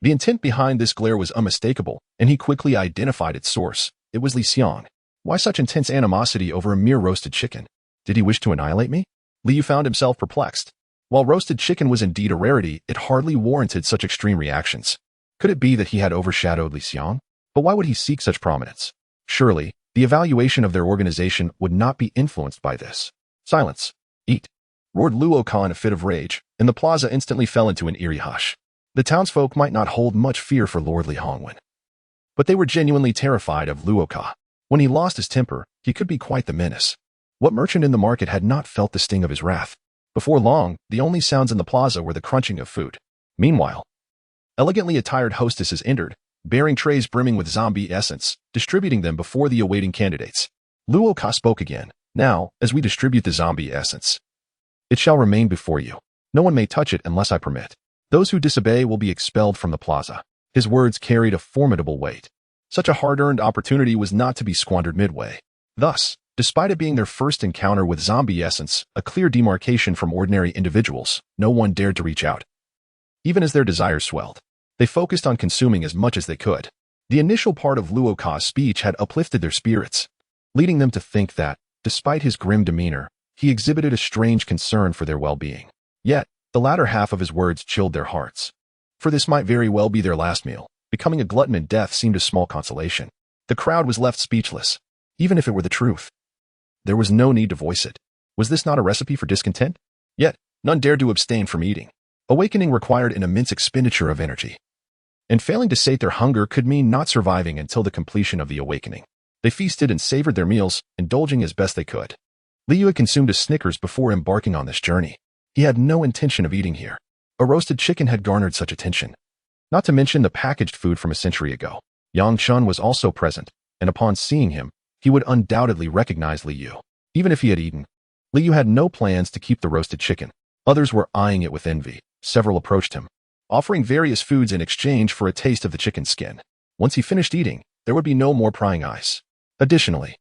The intent behind this glare was unmistakable, and he quickly identified its source. It was Liang. Why such intense animosity over a mere roasted chicken? Did he wish to annihilate me? Liu found himself perplexed. While roasted chicken was indeed a rarity, it hardly warranted such extreme reactions. Could it be that he had overshadowed Liang? But why would he seek such prominence? Surely, the evaluation of their organization would not be influenced by this. Silence. Eat, roared Luo Ka in a fit of rage, and the plaza instantly fell into an eerie hush. The townsfolk might not hold much fear for Lord Li Hongwen, but they were genuinely terrified of Luo Ka. When he lost his temper, he could be quite the menace. What merchant in the market had not felt the sting of his wrath? Before long, the only sounds in the plaza were the crunching of food. Meanwhile, elegantly attired hostesses entered, bearing trays brimming with zombie essence, distributing them before the awaiting candidates. Luo Ka spoke again. Now, as we distribute the zombie essence, it shall remain before you. No one may touch it unless I permit. Those who disobey will be expelled from the plaza. His words carried a formidable weight. Such a hard-earned opportunity was not to be squandered midway. Thus, despite it being their first encounter with zombie essence, a clear demarcation from ordinary individuals, no one dared to reach out. Even as their desires swelled, they focused on consuming as much as they could. The initial part of Luo Ka's speech had uplifted their spirits, leading them to think that, despite his grim demeanor, he exhibited a strange concern for their well-being. Yet, the latter half of his words chilled their hearts. For this might very well be their last meal. Becoming a glutton in death seemed a small consolation. The crowd was left speechless. Even if it were the truth, there was no need to voice it. Was this not a recipe for discontent? Yet, none dared to abstain from eating. Awakening required an immense expenditure of energy, and failing to sate their hunger could mean not surviving until the completion of the awakening. They feasted and savored their meals, indulging as best they could. Liu had consumed a Snickers before embarking on this journey. He had no intention of eating here. A roasted chicken had garnered such attention. Not to mention the packaged food from a century ago. Yang Chun was also present, and upon seeing him, he would undoubtedly recognize Liu. Even if he had eaten, Liu had no plans to keep the roasted chicken. Others were eyeing it with envy. Several approached him, offering various foods in exchange for a taste of the chicken skin. Once he finished eating, there would be no more prying eyes. Additionally,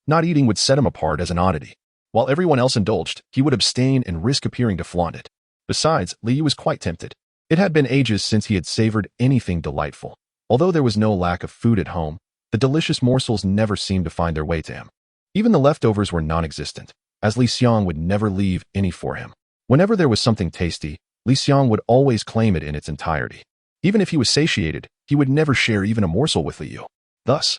not eating would set him apart as an oddity. While everyone else indulged, he would abstain and risk appearing to flaunt it. Besides, Liu was quite tempted. It had been ages since he had savored anything delightful. Although there was no lack of food at home, the delicious morsels never seemed to find their way to him. Even the leftovers were non-existent, as Liang would never leave any for him. Whenever there was something tasty, Liang would always claim it in its entirety. Even if he was satiated, he would never share even a morsel with Liu. Thus,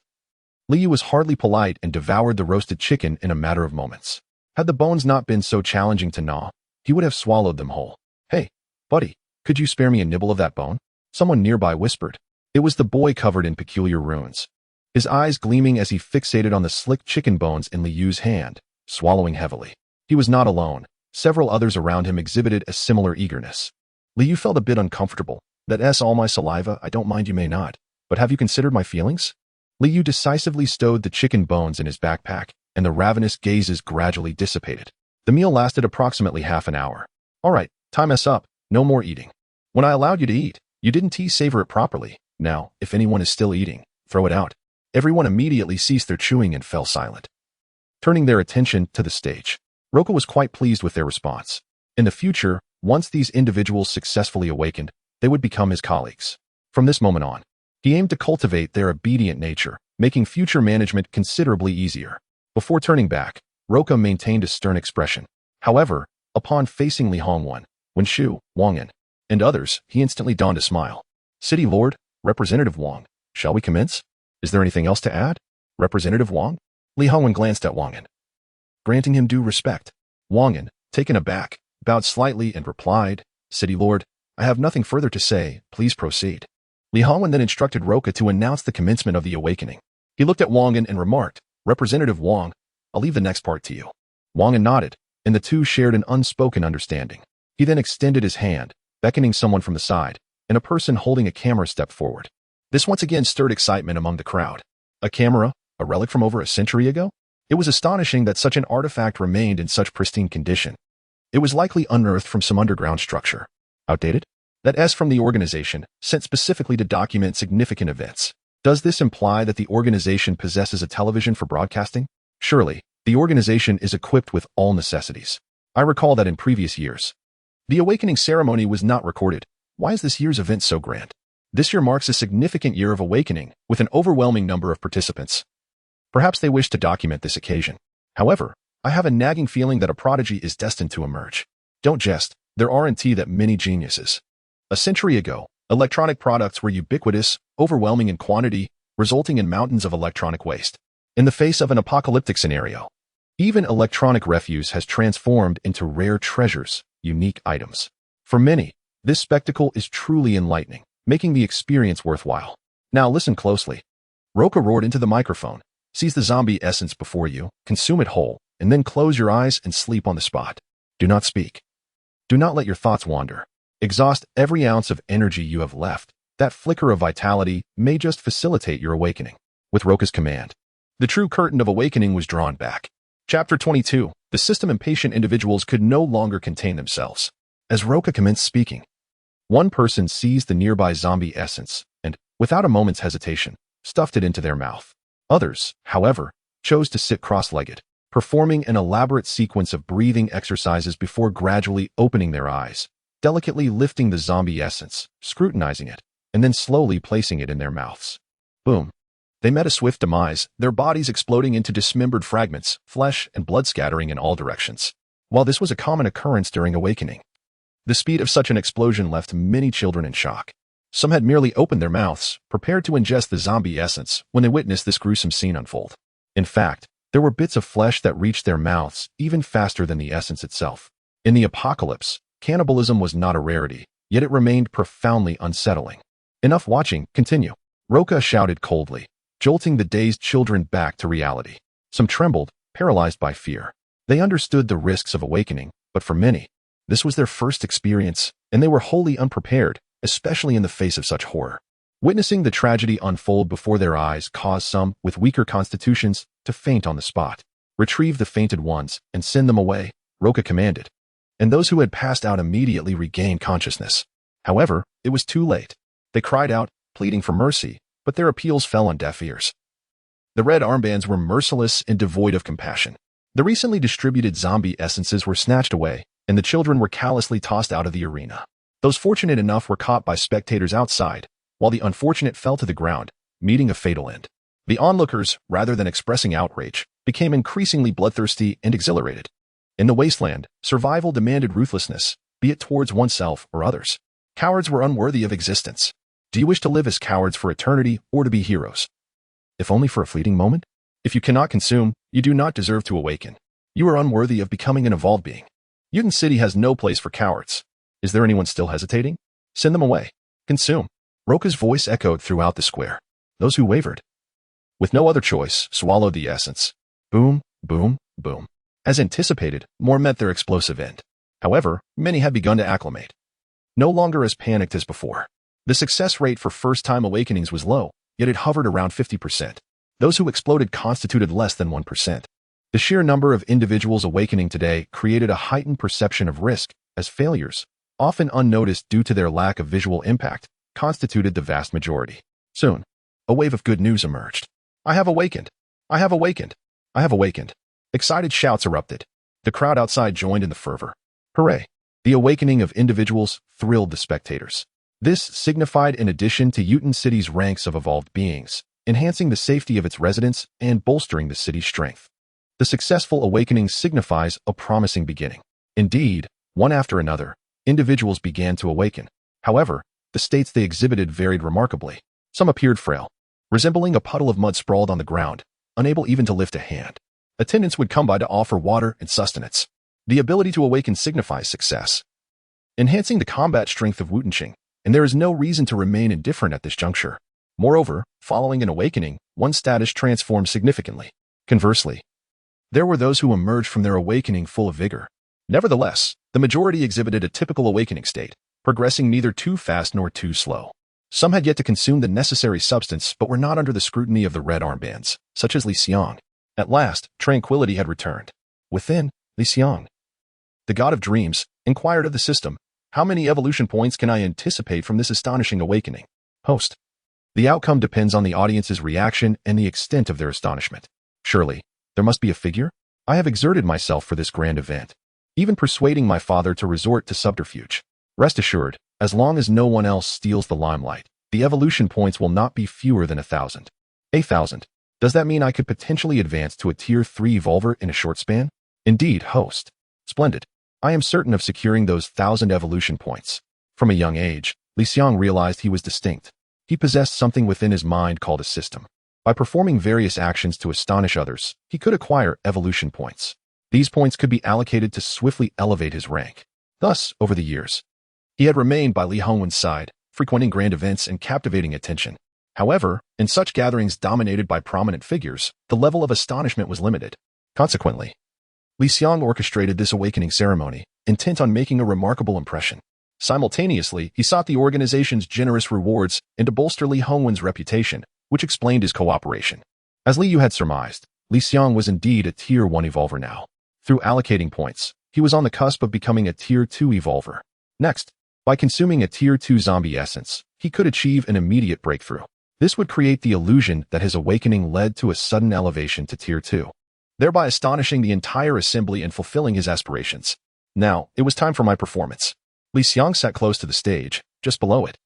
Liu was hardly polite and devoured the roasted chicken in a matter of moments. Had the bones not been so challenging to gnaw, he would have swallowed them whole. Hey, buddy, could you spare me a nibble of that bone? Someone nearby whispered. It was the boy covered in peculiar runes, his eyes gleaming as he fixated on the slick chicken bones in Liu's hand, swallowing heavily. He was not alone. Several others around him exhibited a similar eagerness. Liu felt a bit uncomfortable. That's all my saliva, I don't mind, you may not. But have you considered my feelings? Liu decisively stowed the chicken bones in his backpack, and the ravenous gazes gradually dissipated. The meal lasted approximately half an hour. All right, time us up. No more eating. When I allowed you to eat, you didn't savor it properly. Now, if anyone is still eating, throw it out. Everyone immediately ceased their chewing and fell silent, turning their attention to the stage. Roka was quite pleased with their response. In the future, once these individuals successfully awakened, they would become his colleagues. From this moment on, he aimed to cultivate their obedient nature, making future management considerably easier. Before turning back, Roka maintained a stern expression. However, upon facing Li Hongwen, Wenshu, Wang An, and others, he instantly donned a smile. City Lord, Representative Wang, shall we commence? Is there anything else to add? Representative Wang? Li Hongwen glanced at Wang An, granting him due respect. Wang An, taken aback, bowed slightly and replied, City Lord, I have nothing further to say, please proceed. Li Hongwen then instructed Roka to announce the commencement of the awakening. He looked at Wang An and remarked, Representative Wang, I'll leave the next part to you. Wang An nodded, and the two shared an unspoken understanding. He then extended his hand, beckoning someone from the side, and a person holding a camera stepped forward. This once again stirred excitement among the crowd. A camera? A relic from over a century ago? It was astonishing that such an artifact remained in such pristine condition. It was likely unearthed from some underground structure. Outdated? That S from the organization, sent specifically to document significant events. Does this imply that the organization possesses a television for broadcasting? Surely, the organization is equipped with all necessities. I recall that in previous years, the awakening ceremony was not recorded. Why is this year's event so grand? This year marks a significant year of awakening, with an overwhelming number of participants. Perhaps they wish to document this occasion. However, I have a nagging feeling that a prodigy is destined to emerge. Don't jest, there aren't that many geniuses. A century ago, electronic products were ubiquitous, overwhelming in quantity, resulting in mountains of electronic waste. In the face of an apocalyptic scenario, even electronic refuse has transformed into rare treasures, unique items. For many, this spectacle is truly enlightening, making the experience worthwhile. Now listen closely. Roka roared into the microphone. Seize the zombie essence before you, consume it whole, and then close your eyes and sleep on the spot. Do not speak. Do not let your thoughts wander. Exhaust every ounce of energy you have left. That flicker of vitality may just facilitate your awakening. With Roka's command, the true curtain of awakening was drawn back. Chapter 22. The system-impatient individuals could no longer contain themselves. As Roka commenced speaking, one person seized the nearby zombie essence and, without a moment's hesitation, stuffed it into their mouth. Others, however, chose to sit cross-legged, performing an elaborate sequence of breathing exercises before gradually opening their eyes, delicately lifting the zombie essence, scrutinizing it, and then slowly placing it in their mouths. Boom. They met a swift demise, their bodies exploding into dismembered fragments, flesh and blood scattering in all directions. While this was a common occurrence during awakening, the speed of such an explosion left many children in shock. Some had merely opened their mouths, prepared to ingest the zombie essence, when they witnessed this gruesome scene unfold. In fact, there were bits of flesh that reached their mouths even faster than the essence itself. In the apocalypse, cannibalism was not a rarity, yet it remained profoundly unsettling. Enough watching, continue. Roka shouted coldly, jolting the dazed children back to reality. Some trembled, paralyzed by fear. They understood the risks of awakening, but for many, this was their first experience, and they were wholly unprepared, especially in the face of such horror. Witnessing the tragedy unfold before their eyes caused some, with weaker constitutions, to faint on the spot. Retrieve the fainted ones and send them away, Roka commanded. And those who had passed out immediately regained consciousness. However, it was too late. They cried out, pleading for mercy, but their appeals fell on deaf ears. The red armbands were merciless and devoid of compassion. The recently distributed zombie essences were snatched away, and the children were callously tossed out of the arena. Those fortunate enough were caught by spectators outside, while the unfortunate fell to the ground, meeting a fatal end. The onlookers, rather than expressing outrage, became increasingly bloodthirsty and exhilarated. In the wasteland, survival demanded ruthlessness, be it towards oneself or others. Cowards were unworthy of existence. Do you wish to live as cowards for eternity or to be heroes? If only for a fleeting moment? If you cannot consume, you do not deserve to awaken. You are unworthy of becoming an evolved being. Mutant City has no place for cowards. Is there anyone still hesitating? Send them away. Consume. Roka's voice echoed throughout the square. Those who wavered, with no other choice, swallowed the essence. Boom, boom, boom. As anticipated, more met their explosive end. However, many had begun to acclimate. No longer as panicked as before. The success rate for first-time awakenings was low, yet it hovered around 50%. Those who exploded constituted less than 1%. The sheer number of individuals awakening today created a heightened perception of risk, as failures, often unnoticed due to their lack of visual impact, constituted the vast majority. Soon, a wave of good news emerged. I have awakened. I have awakened. I have awakened. Excited shouts erupted. The crowd outside joined in the fervor. Hooray! The awakening of individuals thrilled the spectators. This signified an addition to Uton City's ranks of evolved beings, enhancing the safety of its residents and bolstering the city's strength. The successful awakening signifies a promising beginning. Indeed, one after another, individuals began to awaken. However, the states they exhibited varied remarkably. Some appeared frail, resembling a puddle of mud sprawled on the ground, unable even to lift a hand. Attendants would come by to offer water and sustenance. The ability to awaken signifies success, enhancing the combat strength of Wutenqing, and there is no reason to remain indifferent at this juncture. Moreover, following an awakening, one's status transforms significantly. Conversely, There were those who emerged from their awakening full of vigor. Nevertheless, the majority exhibited a typical awakening state, progressing neither too fast nor too slow. Some had yet to consume the necessary substance but were not under the scrutiny of the red armbands, such as Liang. At last, tranquility had returned. Within, Liang, the god of dreams, inquired of the system, "How many evolution points can I anticipate from this astonishing awakening?" Host: "The outcome depends on the audience's reaction and the extent of their astonishment. Surely, there must be a figure? I have exerted myself for this grand event, even persuading my father to resort to subterfuge. Rest assured, as long as no one else steals the limelight, the evolution points will not be fewer than 1,000. 1,000. Does that mean I could potentially advance to a Tier 3 evolver in a short span?" "Indeed, host." "Splendid. I am certain of securing those 1,000 evolution points." From a young age, Liang realized he was distinct. He possessed something within his mind called a system. By performing various actions to astonish others, he could acquire evolution points. These points could be allocated to swiftly elevate his rank. Thus, over the years, he had remained by Li Hongwen's side, frequenting grand events and captivating attention. However, in such gatherings dominated by prominent figures, the level of astonishment was limited. Consequently, Liang orchestrated this awakening ceremony, intent on making a remarkable impression. Simultaneously, he sought the organization's generous rewards and to bolster Li Hongwen's reputation, which explained his cooperation. As Liu had surmised, Liang was indeed a Tier 1 evolver now. Through allocating points, he was on the cusp of becoming a Tier 2 evolver. Next, by consuming a Tier 2 zombie essence, he could achieve an immediate breakthrough. This would create the illusion that his awakening led to a sudden elevation to Tier 2, thereby astonishing the entire assembly and fulfilling his aspirations. Now, it was time for my performance. Liang sat close to the stage, just below it.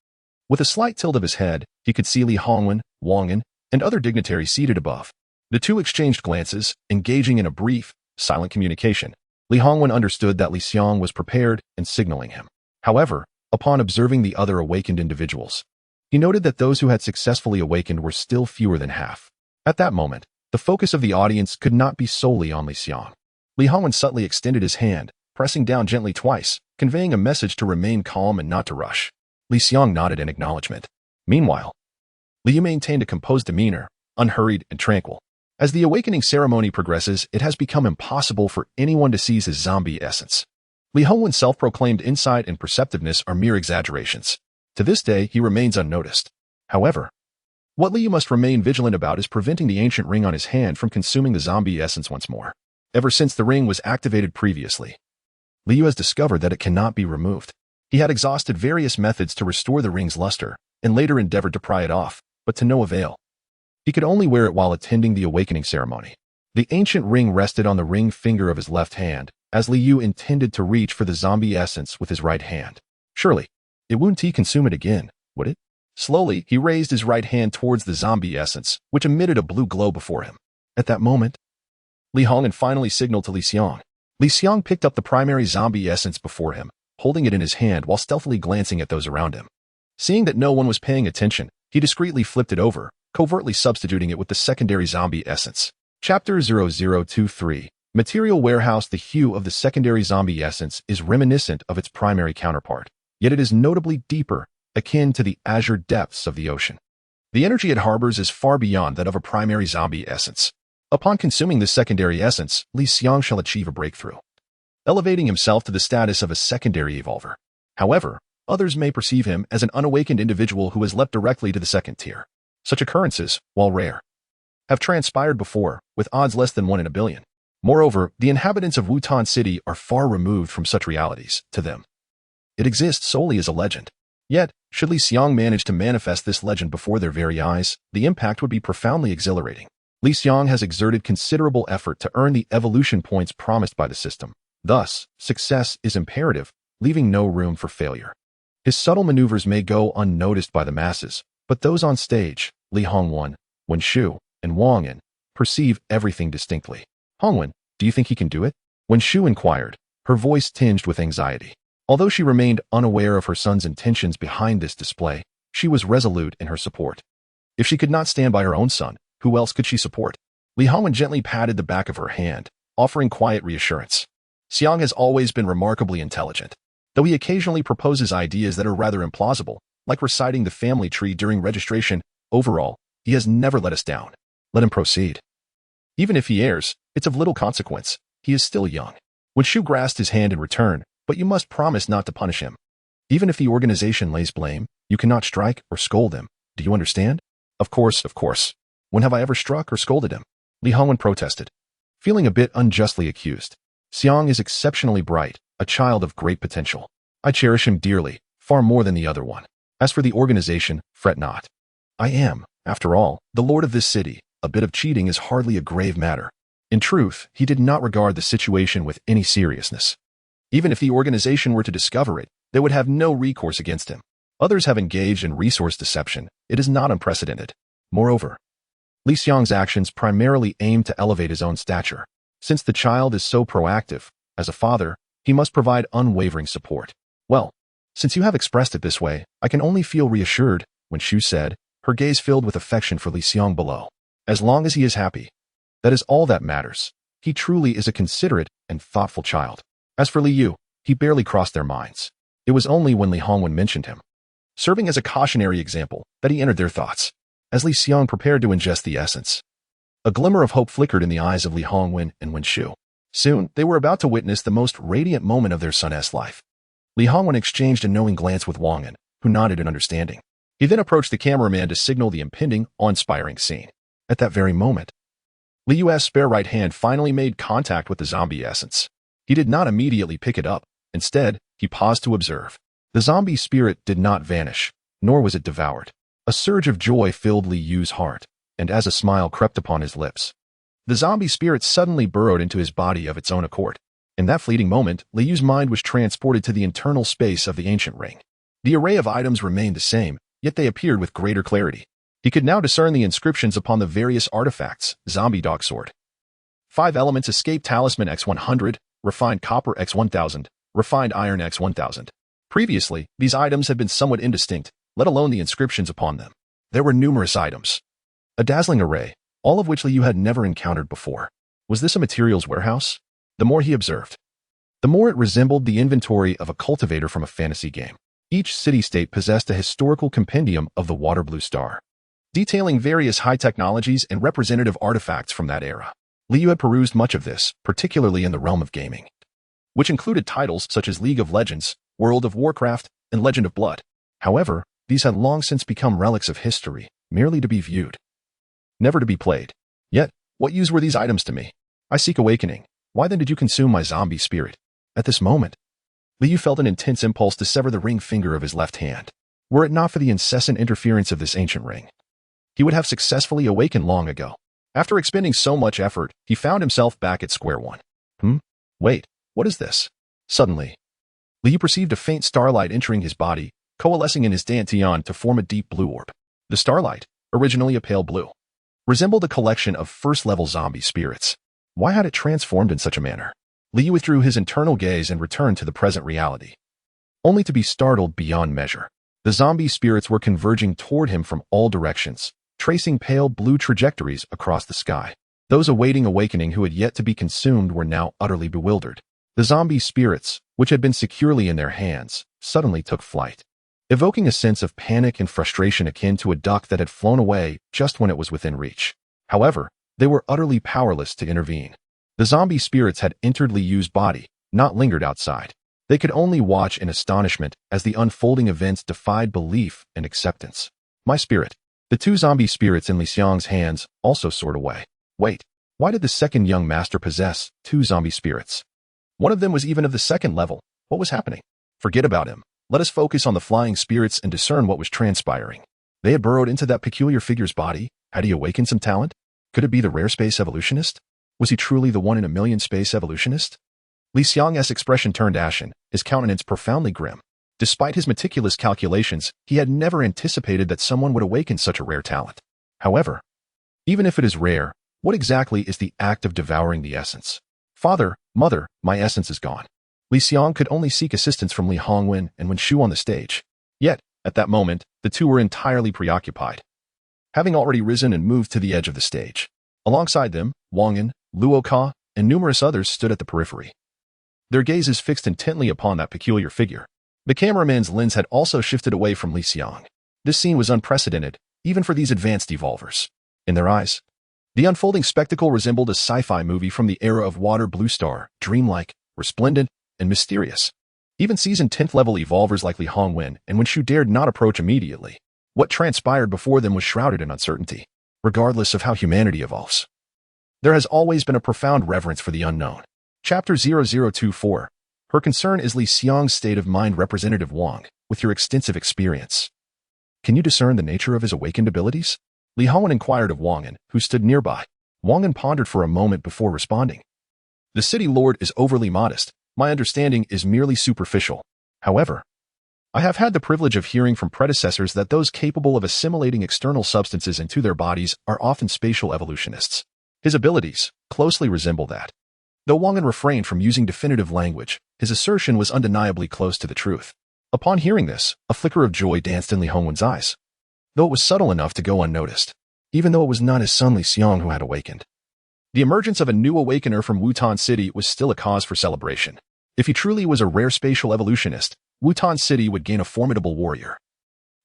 With a slight tilt of his head, he could see Li Hongwen, Wang, and other dignitaries seated above. The two exchanged glances, engaging in a brief, silent communication. Li Hongwen understood that Liang was prepared and signaling him. However, upon observing the other awakened individuals, he noted that those who had successfully awakened were still fewer than half. At that moment, the focus of the audience could not be solely on Liang. Li Hongwen subtly extended his hand, pressing down gently twice, conveying a message to remain calm and not to rush. Liang nodded in acknowledgement. Meanwhile, Liu maintained a composed demeanor, unhurried and tranquil. As the awakening ceremony progresses, it has become impossible for anyone to seize his zombie essence. Li Hongwen's self-proclaimed insight and perceptiveness are mere exaggerations. To this day, he remains unnoticed. However, what Liu must remain vigilant about is preventing the ancient ring on his hand from consuming the zombie essence once more. Ever since the ring was activated previously, Liu has discovered that it cannot be removed. He had exhausted various methods to restore the ring's luster, and later endeavored to pry it off, but to no avail. He could only wear it while attending the awakening ceremony. The ancient ring rested on the ring finger of his left hand, as Liu intended to reach for the zombie essence with his right hand. Surely, it wouldn't he consume it again, would it? Slowly, he raised his right hand towards the zombie essence, which emitted a blue glow before him. At that moment, Li Hongwen finally signaled to Liang. Liang picked up the primary zombie essence before him, holding it in his hand while stealthily glancing at those around him. Seeing that no one was paying attention, he discreetly flipped it over, covertly substituting it with the secondary zombie essence. Chapter 0023. Material Warehouse. The hue of the secondary zombie essence is reminiscent of its primary counterpart, yet it is notably deeper, akin to the azure depths of the ocean. The energy it harbors is far beyond that of a primary zombie essence. Upon consuming this secondary essence, Liang shall achieve a breakthrough, elevating himself to the status of a secondary evolver. However, others may perceive him as an unawakened individual who has leapt directly to the second tier. Such occurrences, while rare, have transpired before, with odds less than 1 in a billion. Moreover, the inhabitants of Wutan City are far removed from such realities. To them, it exists solely as a legend. Yet, should Liang manage to manifest this legend before their very eyes, the impact would be profoundly exhilarating. Liang has exerted considerable effort to earn the evolution points promised by the system. Thus, success is imperative, leaving no room for failure. His subtle maneuvers may go unnoticed by the masses, but those on stage, Li Hongwen, Wen Shu, and Wang Yin, perceive everything distinctly. "Hongwen, do you think he can do it?" Wen Shu inquired, her voice tinged with anxiety. Although she remained unaware of her son's intentions behind this display, she was resolute in her support. If she could not stand by her own son, who else could she support? Li Hongwen gently patted the back of her hand, offering quiet reassurance. Xiang has always been remarkably intelligent, though he occasionally proposes ideas that are rather implausible, like reciting the family tree during registration. Overall, he has never let us down. Let him proceed. Even if he errs, it's of little consequence. He is still young. When Shu grasped his hand in return, but you must promise not to punish him. Even if the organization lays blame, you cannot strike or scold him. Do you understand? Of course, of course. When have I ever struck or scolded him? Li Hongwen protested, feeling a bit unjustly accused. Xiang is exceptionally bright, a child of great potential. I cherish him dearly, far more than the other one. As for the organization, fret not. I am, after all, the lord of this city. A bit of cheating is hardly a grave matter. In truth, he did not regard the situation with any seriousness. Even if the organization were to discover it, they would have no recourse against him. Others have engaged in resource deception. It is not unprecedented. Moreover, Li Xiang's actions primarily aim to elevate his own stature. Since the child is so proactive, as a father, he must provide unwavering support. Well, since you have expressed it this way, I can only feel reassured, when Shu said, her gaze filled with affection for Li Xiang below. As long as he is happy, that is all that matters. He truly is a considerate and thoughtful child. As for Li Yu, he barely crossed their minds. It was only when Li Hongwen mentioned him, serving as a cautionary example, that he entered their thoughts. As Li Xiang prepared to ingest the essence, a glimmer of hope flickered in the eyes of Li Hongwen and Wen Shu. Soon, they were about to witness the most radiant moment of their son's life. Li Hongwen exchanged a knowing glance with Wang An, who nodded in understanding. He then approached the cameraman to signal the impending, awe-inspiring scene. At that very moment, Li Yu's spare right hand finally made contact with the zombie essence. He did not immediately pick it up. Instead, he paused to observe. The zombie spirit did not vanish, nor was it devoured. A surge of joy filled Li Yu's heart, and as a smile crept upon his lips, the zombie spirit suddenly burrowed into his body of its own accord. In that fleeting moment, Li Yu's mind was transported to the internal space of the ancient ring. The array of items remained the same, yet they appeared with greater clarity. He could now discern the inscriptions upon the various artifacts: zombie dog sword, 5 elements escape talisman X100, refined copper X1000, refined iron X1000. Previously, these items had been somewhat indistinct, let alone the inscriptions upon them. There were numerous items, a dazzling array, all of which Li Yu had never encountered before. Was this a materials warehouse? The more he observed, the more it resembled the inventory of a cultivator from a fantasy game. Each city-state possessed a historical compendium of the water blue star, detailing various high technologies and representative artifacts from that era. Li Yu had perused much of this, particularly in the realm of gaming, which included titles such as League of Legends, World of Warcraft, and Legend of Blood. However, these had long since become relics of history, merely to be viewed, never to be played. Yet, what use were these items to me? I seek awakening. Why then did you consume my zombie spirit? At this moment, Li Yu felt an intense impulse to sever the ring finger of his left hand. Were it not for the incessant interference of this ancient ring, he would have successfully awakened long ago. After expending so much effort, he found himself back at square one. Wait, what is this? Suddenly, Li Yu perceived a faint starlight entering his body, coalescing in his dantian to form a deep blue orb. The starlight, originally a pale blue, resembled a collection of first-level zombie spirits. Why had it transformed in such a manner? Li Yu withdrew his internal gaze and returned to the present reality, only to be startled beyond measure. The zombie spirits were converging toward him from all directions, tracing pale blue trajectories across the sky. Those awaiting awakening who had yet to be consumed were now utterly bewildered. The zombie spirits, which had been securely in their hands, suddenly took flight, evoking a sense of panic and frustration akin to a duck that had flown away just when it was within reach. However, they were utterly powerless to intervene. The zombie spirits had entered Li Yu's body, not lingered outside. They could only watch in astonishment as the unfolding events defied belief and acceptance. My spirit. The 2 zombie spirits in Li Xiang's hands also soared away. Wait, why did the second young master possess 2 zombie spirits? One of them was even of the second level. What was happening? Forget about him. Let us focus on the flying spirits and discern what was transpiring. They had burrowed into that peculiar figure's body. Had he awakened some talent? Could it be the rare space evolutionist? Was he truly the 1 in a million space evolutionist? Li Xiang's expression turned ashen, his countenance profoundly grim. Despite his meticulous calculations, he had never anticipated that someone would awaken such a rare talent. However, even if it is rare, what exactly is the act of devouring the essence? Father, mother, my essence is gone. Li Xiang could only seek assistance from Li Hongwen and Wen Shu on the stage. Yet, at that moment, the 2 were entirely preoccupied, having already risen and moved to the edge of the stage. Alongside them, Wang An, Luo Ka, and numerous others stood at the periphery, their gazes fixed intently upon that peculiar figure. The cameraman's lens had also shifted away from Li Xiang. This scene was unprecedented, even for these advanced evolvers. In their eyes, The unfolding spectacle resembled a sci-fi movie from the era of Water Blue Star, dreamlike, resplendent, and mysterious. Even seasoned 10th level evolvers like Li Hongwen and Wenshu dared not approach immediately. What transpired before them was shrouded in uncertainty, regardless of how humanity evolves. There has always been a profound reverence for the unknown. Chapter 0024. Her concern is Li Xiang's state of mind. Representative Wang, with your extensive experience, can you discern the nature of his awakened abilities? Li Hongwen inquired of Wangan, who stood nearby. Wangan pondered for a moment before responding. The city lord is overly modest. My understanding is merely superficial. However, I have had the privilege of hearing from predecessors that those capable of assimilating external substances into their bodies are often spatial evolutionists. His abilities closely resemble that. Though Wangan refrained from using definitive language, his assertion was undeniably close to the truth. Upon hearing this, a flicker of joy danced in Li Hongwen's eyes, though it was subtle enough to go unnoticed, even though it was not his son Li Xiang who had awakened. The emergence of a new awakener from Wutan City was still a cause for celebration. If he truly was a rare spatial evolutionist, Wutan City would gain a formidable warrior.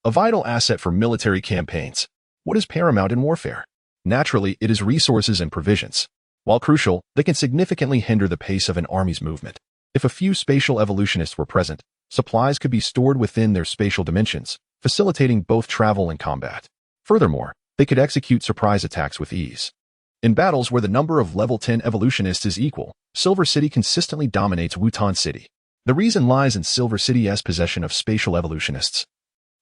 A vital asset for military campaigns. What is paramount in warfare? Naturally, it is resources and provisions. While crucial, they can significantly hinder the pace of an army's movement. If a few spatial evolutionists were present, supplies could be stored within their spatial dimensions, facilitating both travel and combat. Furthermore, they could execute surprise attacks with ease. In battles where the number of level 10 evolutionists is equal, Silver City consistently dominates Wutan City. The reason lies in Silver City's possession of spatial evolutionists,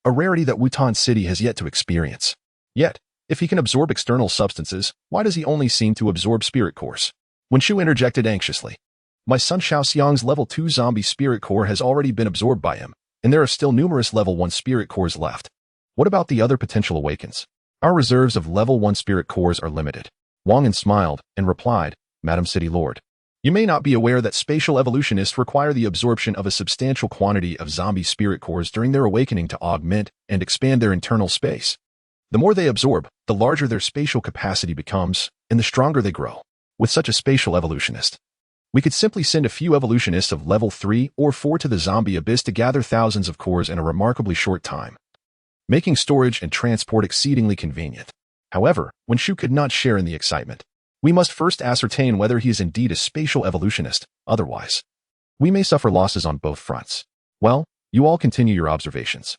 a rarity that Wutan City has yet to experience. Yet, if he can absorb external substances, why does he only seem to absorb spirit cores? Wenshu interjected anxiously. My son Xiaoxiang's level 2 zombie spirit core has already been absorbed by him, and there are still numerous level 1 spirit cores left. What about the other potential awakens? Our reserves of level 1 spirit cores are limited. Wangan smiled and replied, Madam City Lord, you may not be aware that spatial evolutionists require the absorption of a substantial quantity of zombie spirit cores during their awakening to augment and expand their internal space. The more they absorb, the larger their spatial capacity becomes, and the stronger they grow. With such a spatial evolutionist, we could simply send a few evolutionists of level 3 or 4 to the zombie abyss to gather thousands of cores in a remarkably short time, making storage and transport exceedingly convenient. However, Wenshu could not share in the excitement. We must first ascertain whether he is indeed a spatial evolutionist, otherwise, we may suffer losses on both fronts. Well, you all continue your observations.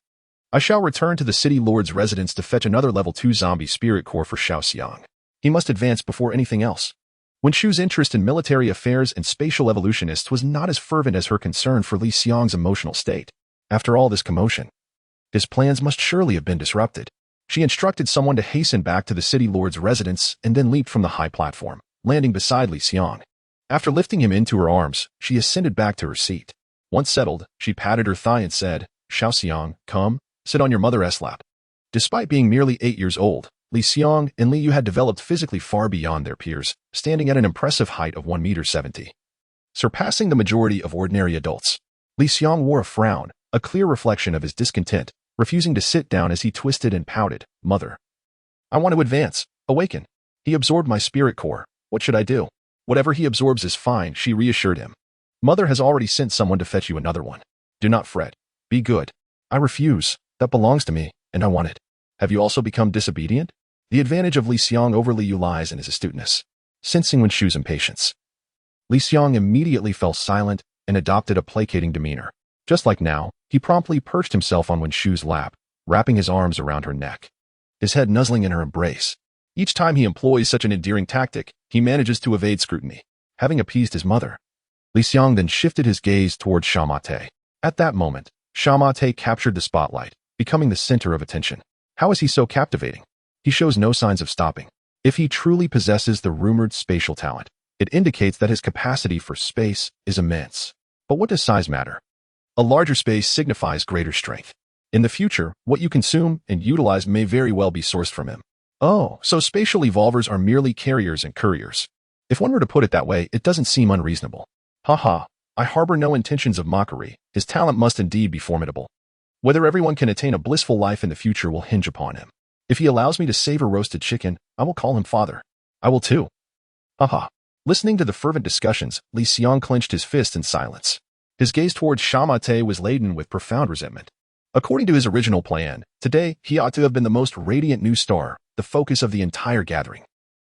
I shall return to the city lord's residence to fetch another level 2 zombie spirit core for Xiaoxiang. He must advance before anything else. Wenshu's interest in military affairs and spatial evolutionists was not as fervent as her concern for Li Xiang's emotional state. After all this commotion, his plans must surely have been disrupted. She instructed someone to hasten back to the city lord's residence and then leaped from the high platform, landing beside Li Xiang. After lifting him into her arms, she ascended back to her seat. Once settled, she patted her thigh and said, Xiaoxiang, come, sit on your mother's lap. Despite being merely 8 years old, Li Xiang and Li Yu had developed physically far beyond their peers, standing at an impressive height of 1.70 meters, surpassing the majority of ordinary adults. Li Xiang wore a frown, a clear reflection of his discontent, refusing to sit down as he twisted and pouted. Mother, I want to advance, awaken. He absorbed my spirit core. What should I do? Whatever he absorbs is fine, she reassured him. Mother has already sent someone to fetch you another one. Do not fret. Be good. I refuse. That belongs to me, and I want it. Have you also become disobedient? The advantage of Li Xiang over Li Yu lies in his astuteness. Sensing Wenshu's impatience, Li Xiang immediately fell silent and adopted a placating demeanor. Just like now, he promptly perched himself on Wenshu's lap, wrapping his arms around her neck, his head nuzzling in her embrace. Each time he employs such an endearing tactic, he manages to evade scrutiny. Having appeased his mother, Li Xiang then shifted his gaze towards Shamate. At that moment, Shamate captured the spotlight, becoming the center of attention. How is he so captivating? He shows no signs of stopping. If he truly possesses the rumored spatial talent, it indicates that his capacity for space is immense. But what does size matter? A larger space signifies greater strength. In the future, what you consume and utilize may very well be sourced from him. Oh, so spatial evolvers are merely carriers and couriers. If one were to put it that way, it doesn't seem unreasonable. Haha, I harbor no intentions of mockery. His talent must indeed be formidable. Whether everyone can attain a blissful life in the future will hinge upon him. If he allows me to savor roasted chicken, I will call him father. I will too. Haha. Listening to the fervent discussions, Li Xiang clenched his fist in silence. His gaze towards Shamate was laden with profound resentment. According to his original plan, today he ought to have been the most radiant new star, the focus of the entire gathering.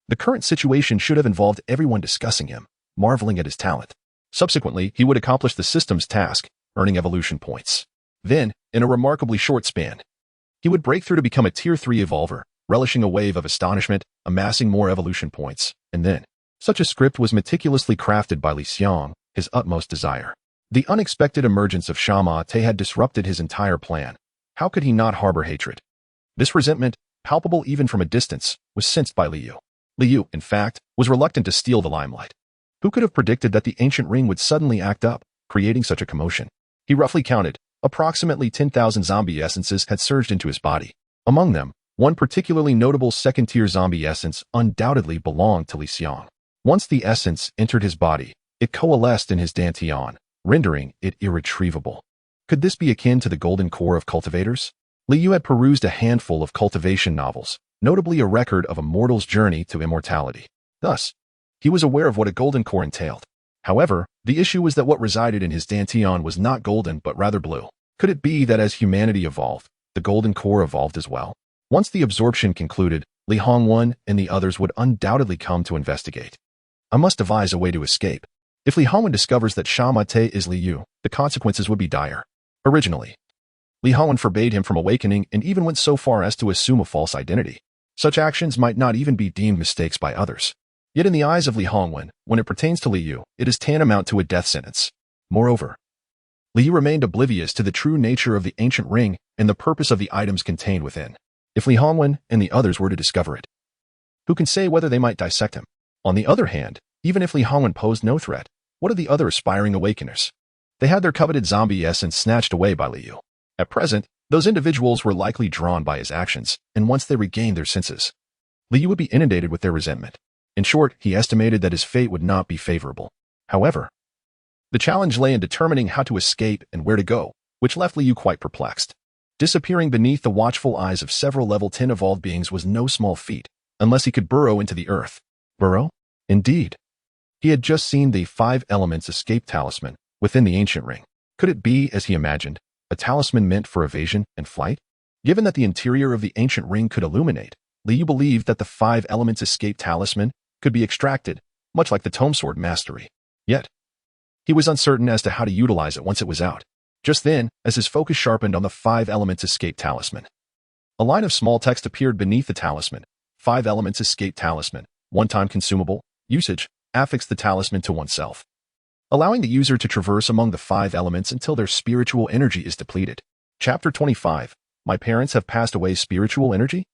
The current situation should have involved everyone discussing him, marveling at his talent. Subsequently, he would accomplish the system's task, earning evolution points. Then, in a remarkably short span, he would break through to become a Tier 3 evolver, relishing a wave of astonishment, amassing more evolution points, and then, such a script was meticulously crafted by Liang, his utmost desire. The unexpected emergence of Shama Te had disrupted his entire plan. How could he not harbor hatred? This resentment, palpable even from a distance, was sensed by Liu. Liu, in fact, was reluctant to steal the limelight. Who could have predicted that the ancient ring would suddenly act up, creating such a commotion? He roughly counted, approximately 10,000 zombie essences had surged into his body. Among them, one particularly notable second-tier zombie essence undoubtedly belonged to Liang. Once the essence entered his body, it coalesced in his dantian, rendering it irretrievable. Could this be akin to the golden core of cultivators? Liu had perused a handful of cultivation novels, notably a record of a mortal's journey to immortality. Thus, he was aware of what a golden core entailed. However, the issue was that what resided in his dantian was not golden but rather blue. Could it be that as humanity evolved, the golden core evolved as well? Once the absorption concluded, Li Hongwen and the others would undoubtedly come to investigate. I must devise a way to escape. If Li Hongwen discovers that Shama Te is Liu, the consequences would be dire. Originally, Li Hongwen forbade him from awakening and even went so far as to assume a false identity. Such actions might not even be deemed mistakes by others. Yet in the eyes of Li Hongwen, when it pertains to Liu, it is tantamount to a death sentence. Moreover, Liu remained oblivious to the true nature of the ancient ring and the purpose of the items contained within. If Li Hongwen and the others were to discover it, who can say whether they might dissect him? On the other hand, even if Li Hongwen posed no threat, what of the other aspiring awakeners? They had their coveted zombie essence snatched away by Liu. At present, those individuals were likely drawn by his actions, and once they regained their senses, Liu would be inundated with their resentment. In short, he estimated that his fate would not be favorable. However, the challenge lay in determining how to escape and where to go, which left Liu quite perplexed. Disappearing beneath the watchful eyes of several level 10 evolved beings was no small feat, unless he could burrow into the earth. Burrow? Indeed. He had just seen the 5 elements escape talisman within the ancient ring. Could it be, as he imagined, a talisman meant for evasion and flight? Given that the interior of the ancient ring could illuminate, Liu believed that the 5 elements escape talisman could be extracted, much like the tome sword mastery. Yet, he was uncertain as to how to utilize it once it was out. Just then, as his focus sharpened on the 5 elements escape talisman, a line of small text appeared beneath the talisman. 5 elements escape talisman. One-time consumable. Usage. Affix the talisman to oneself, allowing the user to traverse among the 5 elements until their spiritual energy is depleted. Chapter 25. My parents have passed away. Spiritual energy?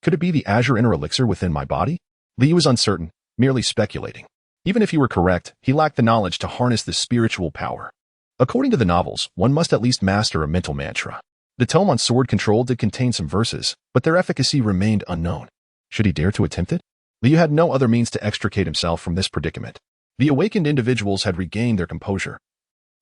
Could it be the azure inner elixir within my body? Liu was uncertain, merely speculating. Even if he were correct, he lacked the knowledge to harness this spiritual power. According to the novels, one must at least master a mental mantra. The tome on sword control did contain some verses, but their efficacy remained unknown. Should he dare to attempt it? Liu had no other means to extricate himself from this predicament. The awakened individuals had regained their composure,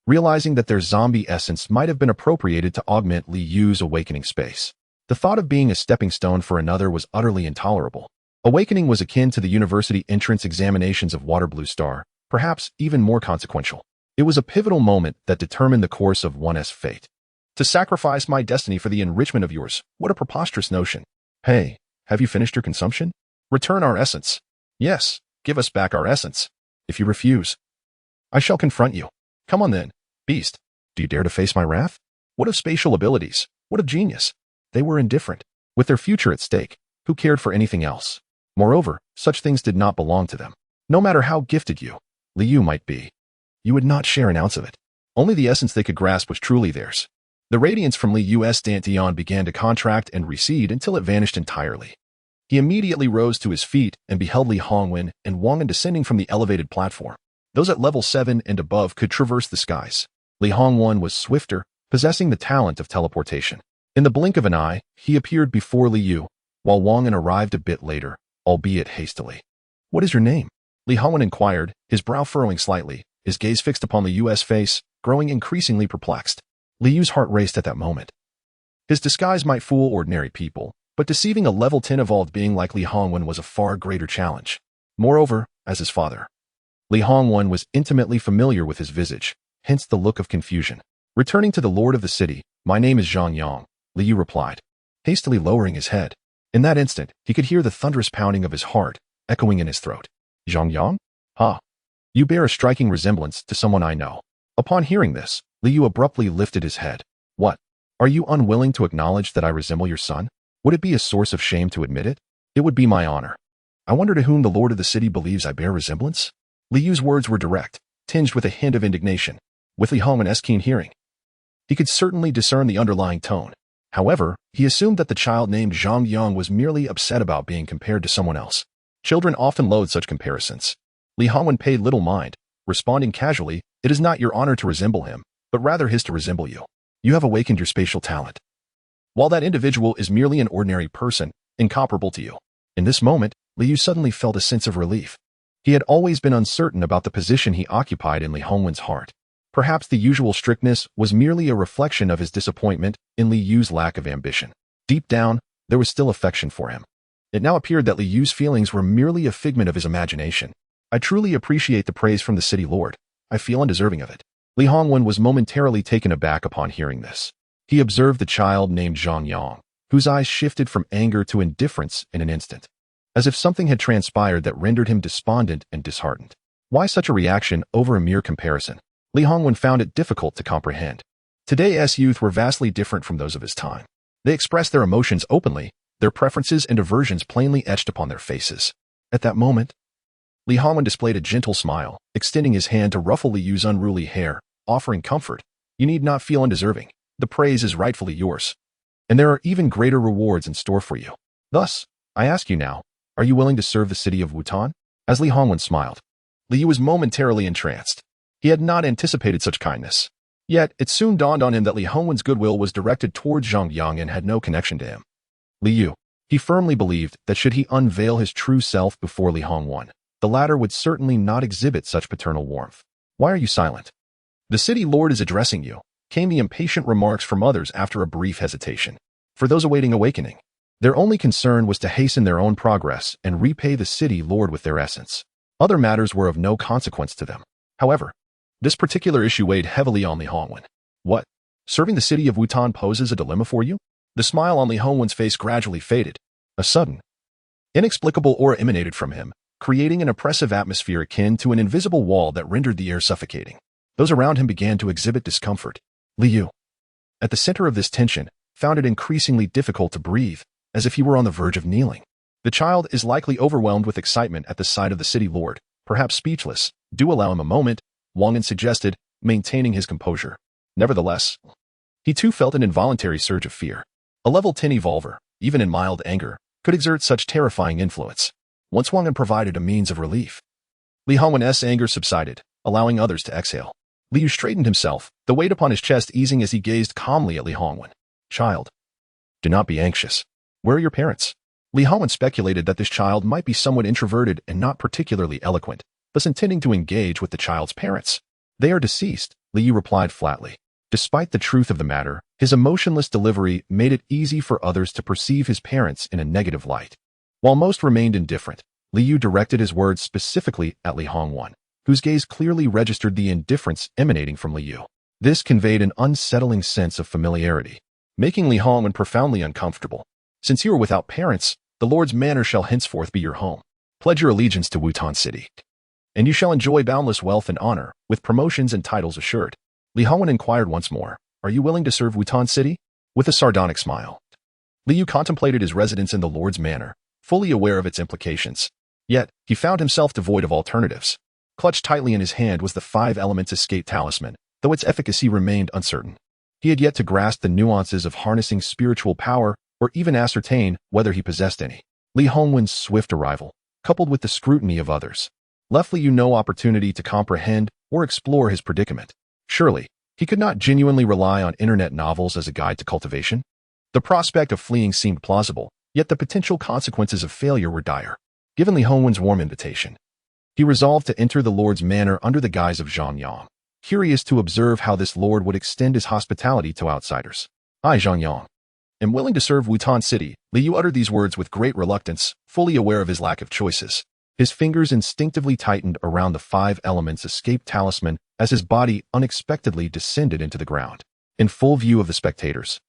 realizing that their zombie essence might have been appropriated to augment Liu's awakening space. The thought of being a stepping stone for another was utterly intolerable. Awakening was akin to the university entrance examinations of Waterblue Star, perhaps even more consequential. It was a pivotal moment that determined the course of one's fate. To sacrifice my destiny for the enrichment of yours, what a preposterous notion. Hey, have you finished your consumption? Return our essence. Yes, give us back our essence. If you refuse, I shall confront you. Come on then, beast. Do you dare to face my wrath? What of spatial abilities? What of genius? They were indifferent. With their future at stake, who cared for anything else? Moreover, such things did not belong to them. No matter how gifted Liu might be, you would not share an ounce of it. Only the essence they could grasp was truly theirs. The radiance from Liu's dantian began to contract and recede until it vanished entirely. He immediately rose to his feet and beheld Li Hongwen and Wang descending from the elevated platform. Those at level 7 and above could traverse the skies. Li Hongwen was swifter, possessing the talent of teleportation. In the blink of an eye, he appeared before Liu, while Wang arrived a bit later, albeit hastily. What is your name? Li Hongwen inquired, his brow furrowing slightly, his gaze fixed upon Liu's face, growing increasingly perplexed. Liu's heart raced at that moment. His disguise might fool ordinary people, but deceiving a level 10 evolved being like Li Hongwen was a far greater challenge. Moreover, as his father, Li Hongwen was intimately familiar with his visage, hence the look of confusion. Returning to the lord of the city, my name is Zhang Yang, Liu replied, hastily lowering his head. In that instant, he could hear the thunderous pounding of his heart, echoing in his throat. Zhang Yang? Ah, you bear a striking resemblance to someone I know. Upon hearing this, Liu abruptly lifted his head. What? Are you unwilling to acknowledge that I resemble your son? Would it be a source of shame to admit it? It would be my honor. I wonder to whom the lord of the city believes I bear resemblance? Liu's words were direct, tinged with a hint of indignation. With Li Hongwen's keen hearing, he could certainly discern the underlying tone. However, he assumed that the child named Zhang Yang was merely upset about being compared to someone else. Children often loathe such comparisons. Li Hongwen paid little mind, responding casually, "It is not your honor to resemble him, but rather his to resemble you. You have awakened your spatial talent. While that individual is merely an ordinary person, incomparable to you." In this moment, Liu suddenly felt a sense of relief. He had always been uncertain about the position he occupied in Li Hongwen's heart. Perhaps the usual strictness was merely a reflection of his disappointment in Liu's lack of ambition. Deep down, there was still affection for him. It now appeared that Liu's feelings were merely a figment of his imagination. "I truly appreciate the praise from the city lord. I feel undeserving of it." Li Hongwen was momentarily taken aback upon hearing this. He observed the child named Zhang Yang, whose eyes shifted from anger to indifference in an instant, as if something had transpired that rendered him despondent and disheartened. Why such a reaction over a mere comparison? Li Hongwen found it difficult to comprehend. Today's youth were vastly different from those of his time. They expressed their emotions openly, their preferences and aversions plainly etched upon their faces. At that moment, Li Hongwen displayed a gentle smile, extending his hand to ruffle Liu's unruly hair, offering comfort. "You need not feel undeserving. The praise is rightfully yours. And there are even greater rewards in store for you. Thus, I ask you now, are you willing to serve the city of Wutan?" As Li Hongwen smiled, Liu was momentarily entranced. He had not anticipated such kindness. Yet, it soon dawned on him that Li Hongwen's goodwill was directed towards Zhang Yang and had no connection to him. Liu. He firmly believed that should he unveil his true self before Li Hongwen, the latter would certainly not exhibit such paternal warmth. "Why are you silent?" "The city lord is addressing you," came the impatient remarks from others after a brief hesitation. For those awaiting awakening, their only concern was to hasten their own progress and repay the city lord with their essence. Other matters were of no consequence to them. However, this particular issue weighed heavily on Li Hongwen. "What? Serving the city of Wutan poses a dilemma for you?" The smile on Li Hongwen's face gradually faded. A sudden, inexplicable aura emanated from him, creating an oppressive atmosphere akin to an invisible wall that rendered the air suffocating. Those around him began to exhibit discomfort. Liu, at the center of this tension, found it increasingly difficult to breathe, as if he were on the verge of kneeling. The child is likely overwhelmed with excitement at the sight of the city lord, perhaps speechless. "Do allow him a moment," Wang suggested, maintaining his composure. Nevertheless, he too felt an involuntary surge of fear. A level 10 evolver, even in mild anger, could exert such terrifying influence. Once Wang provided a means of relief, Li Hongwen's anger subsided, allowing others to exhale. Liu straightened himself, the weight upon his chest easing as he gazed calmly at Li Hongwen. "Child, do not be anxious. Where are your parents?" Li Hongwen speculated that this child might be somewhat introverted and not particularly eloquent, thus intending to engage with the child's parents. "They are deceased," Liu replied flatly. Despite the truth of the matter, his emotionless delivery made it easy for others to perceive his parents in a negative light. While most remained indifferent, Liu directed his words specifically at Li Hongwen, whose gaze clearly registered the indifference emanating from Liu. This conveyed an unsettling sense of familiarity, making Li Hongwen profoundly uncomfortable. "Since you are without parents, the Lord's manor shall henceforth be your home. Pledge your allegiance to Wutan City, and you shall enjoy boundless wealth and honor, with promotions and titles assured." Li Hongwen inquired once more, "Are you willing to serve Wutan City?" With a sardonic smile, Liu contemplated his residence in the Lord's manor, fully aware of its implications. Yet, he found himself devoid of alternatives. Clutched tightly in his hand was the 5 elements escape talisman, though its efficacy remained uncertain. He had yet to grasp the nuances of harnessing spiritual power or even ascertain whether he possessed any. Li Hongwen's swift arrival, coupled with the scrutiny of others, left Liu no opportunity to comprehend or explore his predicament. Surely, he could not genuinely rely on internet novels as a guide to cultivation. The prospect of fleeing seemed plausible, yet the potential consequences of failure were dire. Given Li Hongwen's warm invitation, he resolved to enter the Lord's manor under the guise of Zhang Yang, curious to observe how this lord would extend his hospitality to outsiders. "I, Zhang Yang, am willing to serve Wutan City." Liu uttered these words with great reluctance, fully aware of his lack of choices. His fingers instinctively tightened around the 5 elements escape talisman as his body unexpectedly descended into the ground. In full view of the spectators,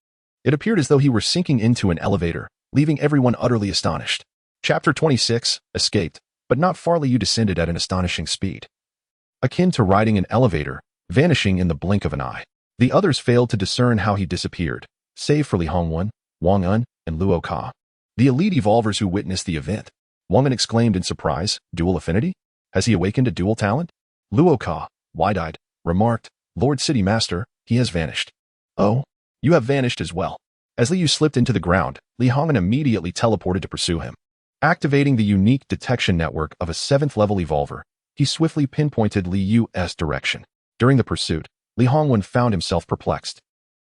it appeared as though he were sinking into an elevator, leaving everyone utterly astonished. Chapter 26, Escaped. but not far Liu descended at an astonishing speed. Akin to riding an elevator, vanishing in the blink of an eye. The others failed to discern how he disappeared, save for Li Hongwen, Wang Un, and Luo Ka, the elite evolvers who witnessed the event. Wang Un exclaimed in surprise, "Dual affinity? Has he awakened a dual talent?" Luo Ka, wide-eyed, remarked, "Lord City Master, he has vanished." "Oh, you have vanished as well." As Liu slipped into the ground, Li Hongwen immediately teleported to pursue him. Activating the unique detection network of a 7th-level evolver, he swiftly pinpointed Liu's direction. During the pursuit, Li Hongwen found himself perplexed.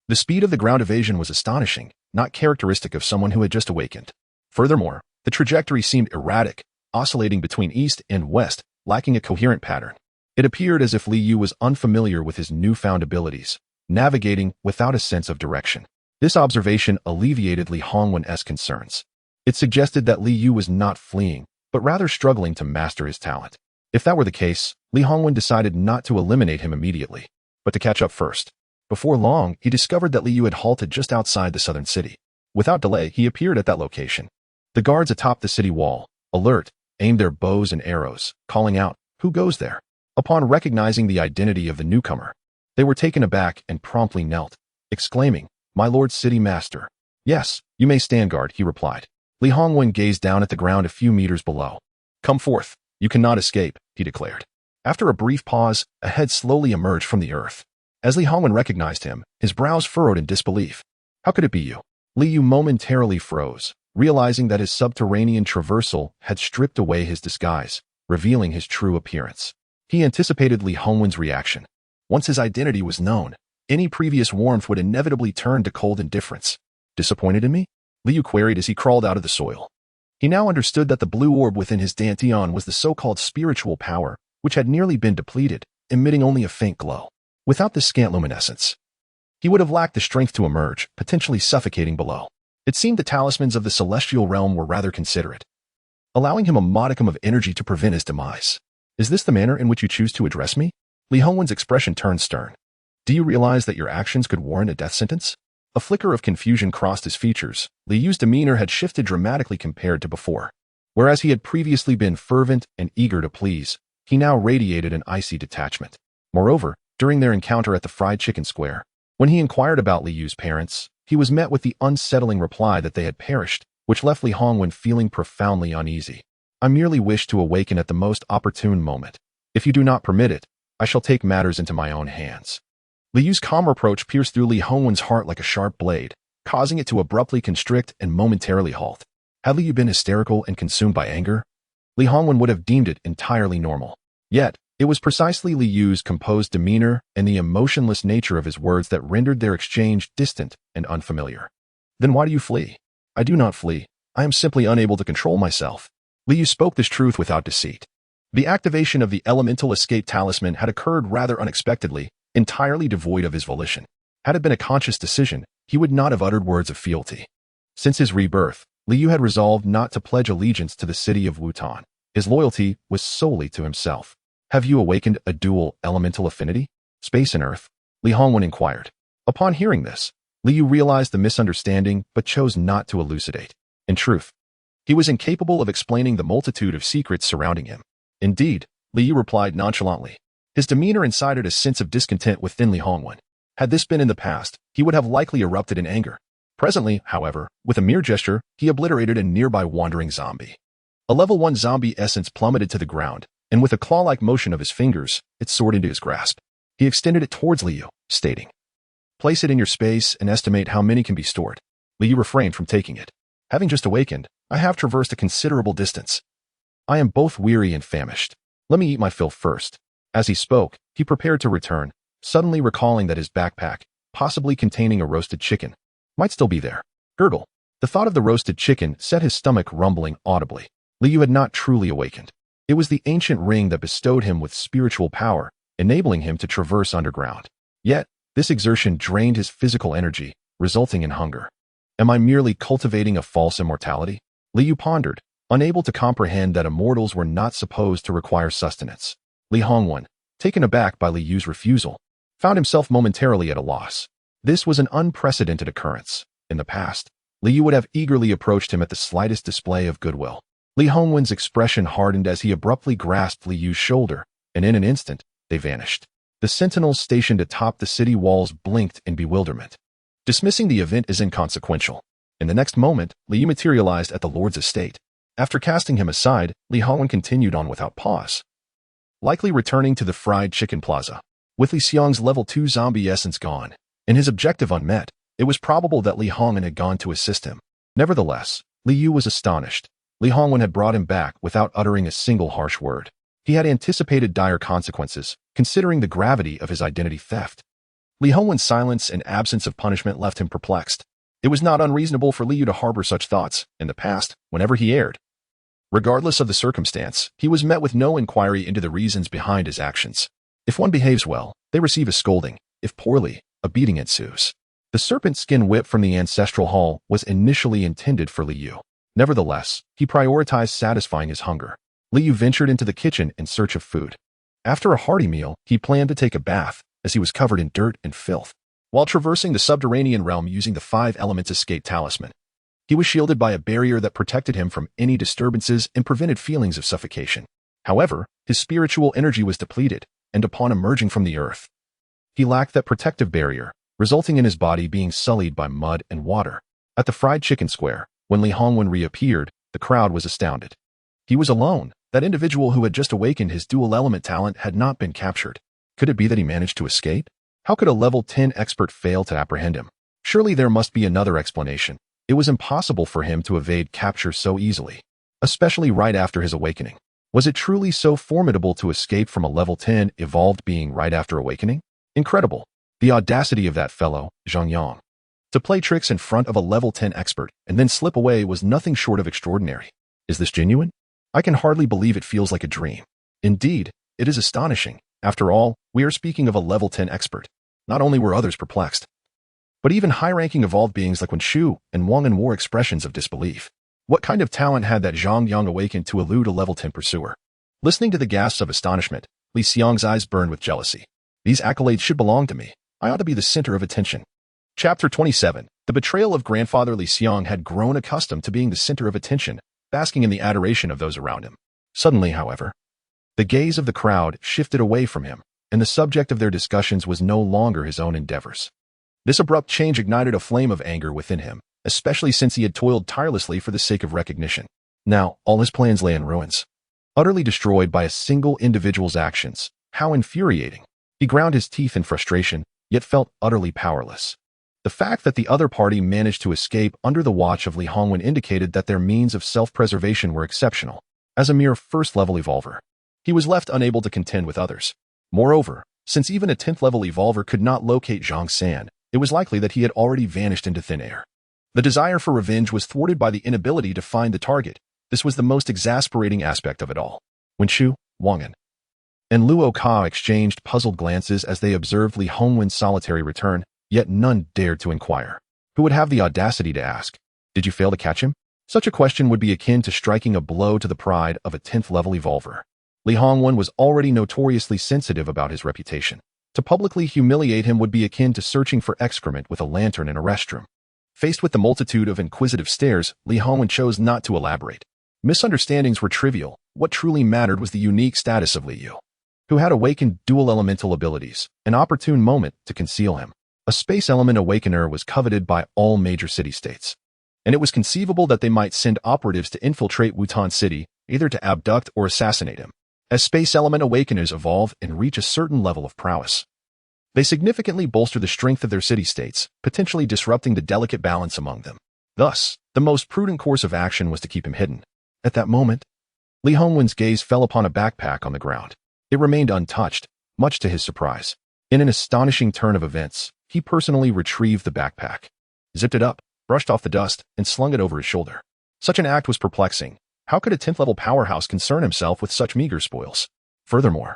The speed of the ground evasion was astonishing, not characteristic of someone who had just awakened. Furthermore, the trajectory seemed erratic, oscillating between east and west, lacking a coherent pattern. It appeared as if Liu was unfamiliar with his newfound abilities, navigating without a sense of direction. This observation alleviated Li Hongwen's concerns. It suggested that Liu was not fleeing, but rather struggling to master his talent. If that were the case, Li Hongwen decided not to eliminate him immediately, but to catch up first. Before long, he discovered that Liu had halted just outside the southern city. Without delay, he appeared at that location. The guards atop the city wall, alert, aimed their bows and arrows, calling out, "Who goes there?" Upon recognizing the identity of the newcomer, they were taken aback and promptly knelt, exclaiming, "My lord city master." "Yes, you may stand guard," he replied. Li Hongwen gazed down at the ground a few meters below. "Come forth, you cannot escape," he declared. After a brief pause, a head slowly emerged from the earth. As Li Hongwen recognized him, his brows furrowed in disbelief. "How could it be you?" Liu momentarily froze, realizing that his subterranean traversal had stripped away his disguise, revealing his true appearance. He anticipated Li Hongwen's reaction. Once his identity was known, any previous warmth would inevitably turn to cold indifference. "Disappointed in me?" Liu queried as he crawled out of the soil. He now understood that the blue orb within his dantian was the so-called spiritual power, which had nearly been depleted, emitting only a faint glow. Without this scant luminescence, he would have lacked the strength to emerge, potentially suffocating below. It seemed the talismans of the celestial realm were rather considerate, allowing him a modicum of energy to prevent his demise. "Is this the manner in which you choose to address me?" Li Hongwen's expression turned stern. "Do you realize that your actions could warrant a death sentence?" A flicker of confusion crossed his features. Liu's demeanor had shifted dramatically compared to before. Whereas he had previously been fervent and eager to please, he now radiated an icy detachment. Moreover, during their encounter at the fried chicken square, when he inquired about Liu's parents, he was met with the unsettling reply that they had perished, which left Li Hongwen feeling profoundly uneasy. "I merely wish to awaken at the most opportune moment. If you do not permit it, I shall take matters into my own hands." Liu's calm reproach pierced through Li Hongwen's heart like a sharp blade, causing it to abruptly constrict and momentarily halt. Had Liu been hysterical and consumed by anger, Li Hongwen would have deemed it entirely normal. Yet, it was precisely Liu's composed demeanor and the emotionless nature of his words that rendered their exchange distant and unfamiliar. "Then why do you flee?" "I do not flee. I am simply unable to control myself." Liu spoke this truth without deceit. The activation of the elemental escape talisman had occurred rather unexpectedly, entirely devoid of his volition. Had it been a conscious decision, he would not have uttered words of fealty. Since his rebirth, Liu had resolved not to pledge allegiance to the city of Wutan. His loyalty was solely to himself. "Have you awakened a dual elemental affinity? Space and Earth?" Li Hongwen inquired. Upon hearing this, Liu realized the misunderstanding but chose not to elucidate. In truth, he was incapable of explaining the multitude of secrets surrounding him. "Indeed," Liu replied nonchalantly. His demeanor incited a sense of discontent within Li Hongwen. Had this been in the past, he would have likely erupted in anger. Presently, however, with a mere gesture, he obliterated a nearby wandering zombie. A level 1 zombie essence plummeted to the ground, and with a claw-like motion of his fingers, it soared into his grasp. He extended it towards Liu, stating, "Place it in your space and estimate how many can be stored." Liu refrained from taking it. "Having just awakened, I have traversed a considerable distance. I am both weary and famished. Let me eat my fill first." As he spoke, he prepared to return, suddenly recalling that his backpack, possibly containing a roasted chicken, might still be there. Gurgle. The thought of the roasted chicken set his stomach rumbling audibly. Liu had not truly awakened. It was the ancient ring that bestowed him with spiritual power, enabling him to traverse underground. Yet, this exertion drained his physical energy, resulting in hunger. Am I merely cultivating a false immortality? Liu pondered, unable to comprehend that immortals were not supposed to require sustenance. Li Hongwen, taken aback by Liu's refusal, found himself momentarily at a loss. This was an unprecedented occurrence. In the past, Liu would have eagerly approached him at the slightest display of goodwill. Li Hongwen's expression hardened as he abruptly grasped Li Yu's shoulder, and in an instant, they vanished. The sentinels stationed atop the city walls blinked in bewilderment. Dismissing the event as inconsequential. In the next moment, Li Yu materialized at the lord's estate. After casting him aside, Li Hongwen continued on without pause, likely returning to the fried chicken plaza. With Li Xiang's level 2 zombie essence gone, and his objective unmet, it was probable that Li Hongwen had gone to assist him. Nevertheless, Li Yu was astonished. Li Hongwen had brought him back without uttering a single harsh word. He had anticipated dire consequences, considering the gravity of his identity theft. Li Hongwen's silence and absence of punishment left him perplexed. It was not unreasonable for Li Yu to harbor such thoughts in the past, whenever he erred. Regardless of the circumstance, he was met with no inquiry into the reasons behind his actions. If one behaves well, they receive a scolding. If poorly, a beating ensues. The serpent skin whip from the Ancestral Hall was initially intended for Li Yu. Nevertheless, he prioritized satisfying his hunger. Li Yu ventured into the kitchen in search of food. After a hearty meal, he planned to take a bath, as he was covered in dirt and filth. While traversing the subterranean realm using the 5 Elements Escape Talisman, he was shielded by a barrier that protected him from any disturbances and prevented feelings of suffocation. However, his spiritual energy was depleted, and upon emerging from the earth, he lacked that protective barrier, resulting in his body being sullied by mud and water. At the fried chicken square, when Li Hongwen reappeared, the crowd was astounded. He was alone. That individual who had just awakened his dual element talent had not been captured. Could it be that he managed to escape? How could a level 10 expert fail to apprehend him? Surely there must be another explanation. It was impossible for him to evade capture so easily, especially right after his awakening. Was it truly so formidable to escape from a level 10 evolved being right after awakening? Incredible. The audacity of that fellow, Zhang Yang. To play tricks in front of a level 10 expert and then slip away was nothing short of extraordinary. Is this genuine? I can hardly believe it feels like a dream. Indeed, it is astonishing. After all, we are speaking of a level 10 expert. Not only were others perplexed, but even high-ranking evolved beings like Wen Shu and Wang En wore expressions of disbelief. What kind of talent had that Zhang Yang awakened to elude a level 10 pursuer? Listening to the gasps of astonishment, Li Xiang's eyes burned with jealousy. These accolades should belong to me. I ought to be the center of attention. Chapter 27. The betrayal of grandfather Li Xiang had grown accustomed to being the center of attention, basking in the adoration of those around him. Suddenly, however, the gaze of the crowd shifted away from him, and the subject of their discussions was no longer his own endeavors. This abrupt change ignited a flame of anger within him, especially since he had toiled tirelessly for the sake of recognition. Now, all his plans lay in ruins, utterly destroyed by a single individual's actions. How infuriating. He ground his teeth in frustration, yet felt utterly powerless. The fact that the other party managed to escape under the watch of Li Hongwen indicated that their means of self-preservation were exceptional. As a mere first-level evolver, he was left unable to contend with others. Moreover, since even a 10th-level evolver could not locate Zhang San, it was likely that he had already vanished into thin air. The desire for revenge was thwarted by the inability to find the target. This was the most exasperating aspect of it all. Wen Shu, Wang En, and Luo Ka exchanged puzzled glances as they observed Li Hongwen's solitary return, yet none dared to inquire. Who would have the audacity to ask, "Did you fail to catch him?" Such a question would be akin to striking a blow to the pride of a 10th-level evolver. Li Hongwen was already notoriously sensitive about his reputation. To publicly humiliate him would be akin to searching for excrement with a lantern in a restroom. Faced with the multitude of inquisitive stares, Li Hongwen chose not to elaborate. Misunderstandings were trivial. What truly mattered was the unique status of Li Yu, who had awakened dual elemental abilities, an opportune moment to conceal him. A space element awakener was coveted by all major city-states, and it was conceivable that they might send operatives to infiltrate Wutan City, either to abduct or assassinate him. As space element awakeners evolve and reach a certain level of prowess, they significantly bolster the strength of their city-states, potentially disrupting the delicate balance among them. Thus, the most prudent course of action was to keep him hidden. At that moment, Li Hongwen's gaze fell upon a backpack on the ground. It remained untouched, much to his surprise. In an astonishing turn of events, he personally retrieved the backpack, zipped it up, brushed off the dust, and slung it over his shoulder. Such an act was perplexing. How could a 10th-level powerhouse concern himself with such meager spoils? Furthermore,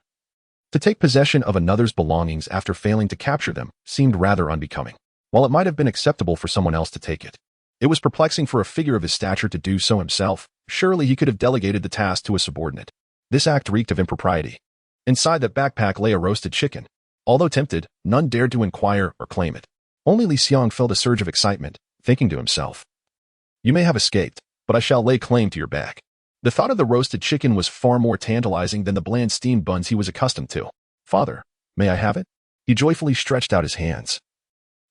to take possession of another's belongings after failing to capture them seemed rather unbecoming. While it might have been acceptable for someone else to take it, it was perplexing for a figure of his stature to do so himself. Surely he could have delegated the task to a subordinate. This act reeked of impropriety. Inside that backpack lay a roasted chicken. Although tempted, none dared to inquire or claim it. Only Li Xiang felt a surge of excitement, thinking to himself, "You may have escaped, but I shall lay claim to your bag." The thought of the roasted chicken was far more tantalizing than the bland steamed buns he was accustomed to. "Father, may I have it?" He joyfully stretched out his hands.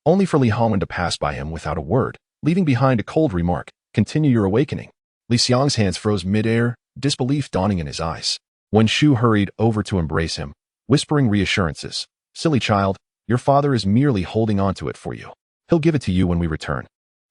Only for Liang to pass by him without a word, leaving behind a cold remark, "Continue your awakening." Liang's hands froze mid-air, disbelief dawning in his eyes. Wen Shu hurried over to embrace him, whispering reassurances. "Silly child, your father is merely holding on to it for you. He'll give it to you when we return.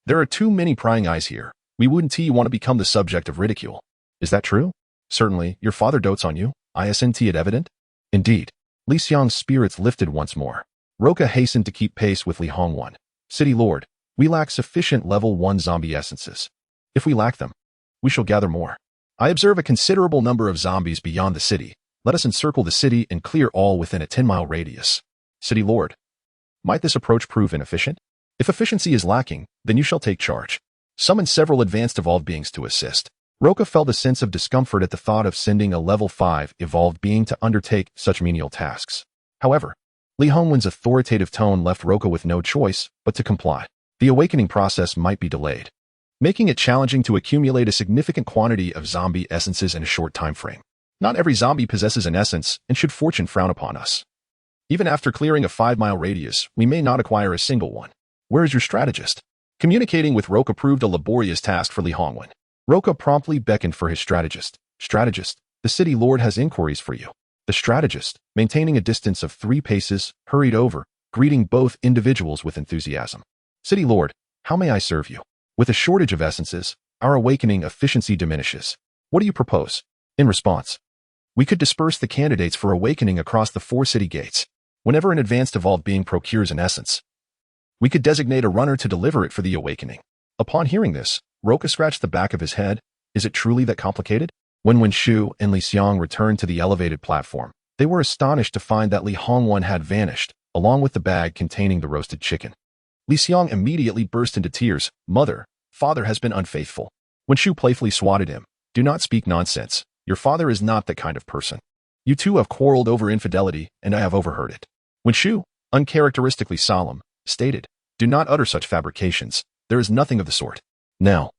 There are too many prying eyes here. We wouldn't want to become the subject of ridicule." "Is that true?" "Certainly, your father dotes on you. Isn't it evident?" "Indeed." Liang's spirits lifted once more. Roka hastened to keep pace with Liang. "City Lord, we lack sufficient level 1 zombie essences. If we lack them, we shall gather more. I observe a considerable number of zombies beyond the city. Let us encircle the city and clear all within a 10-mile radius." "City Lord, might this approach prove inefficient? If efficiency is lacking, then you shall take charge. Summon several advanced evolved beings to assist." Roka felt a sense of discomfort at the thought of sending a level 5 evolved being to undertake such menial tasks. However, Liang's authoritative tone left Roka with no choice but to comply. The awakening process might be delayed, making it challenging to accumulate a significant quantity of zombie essences in a short time frame. Not every zombie possesses an essence, and should fortune frown upon us, even after clearing a 5-mile radius, we may not acquire a single one. Where is your strategist? Communicating with Roka proved a laborious task for Liang. Roka promptly beckoned for his strategist. "Strategist, the city lord has inquiries for you." The strategist, maintaining a distance of 3 paces, hurried over, greeting both individuals with enthusiasm. "City lord, how may I serve you? With a shortage of essences, our awakening efficiency diminishes. What do you propose?" In response, "We could disperse the candidates for awakening across the 4 city gates. Whenever an advanced evolved being procures an essence, we could designate a runner to deliver it for the awakening." Upon hearing this, Roka scratched the back of his head. Is it truly that complicated? When Wen Shu and Liang returned to the elevated platform, they were astonished to find that Liang had vanished, along with the bag containing the roasted chicken. Liang immediately burst into tears. "Mother, father has been unfaithful." Wen Shu playfully swatted him. "Do not speak nonsense. Your father is not that kind of person. You two have quarreled over infidelity, and I have overheard it." Wen Shu, uncharacteristically solemn, stated, "Do not utter such fabrications. There is nothing of the sort. Now,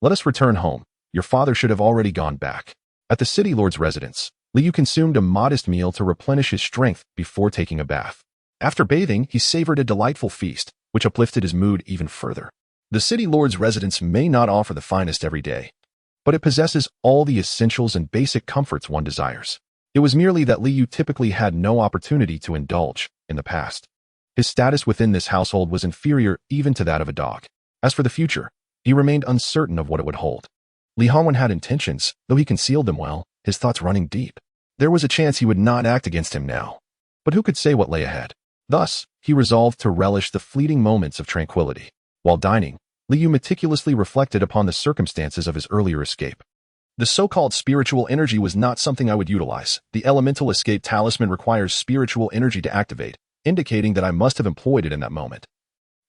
let us return home. Your father should have already gone back." At the city lord's residence, Liu consumed a modest meal to replenish his strength before taking a bath. After bathing, he savored a delightful feast, which uplifted his mood even further. The city lord's residence may not offer the finest every day, but it possesses all the essentials and basic comforts one desires. It was merely that Liu typically had no opportunity to indulge in the past. His status within this household was inferior even to that of a dog. As for the future, he remained uncertain of what it would hold. Liang had intentions, though he concealed them well, his thoughts running deep. There was a chance he would not act against him now, but who could say what lay ahead? Thus, he resolved to relish the fleeting moments of tranquility. While dining, Liu meticulously reflected upon the circumstances of his earlier escape. The so-called spiritual energy was not something I would utilize. The elemental escape talisman requires spiritual energy to activate, indicating that I must have employed it in that moment,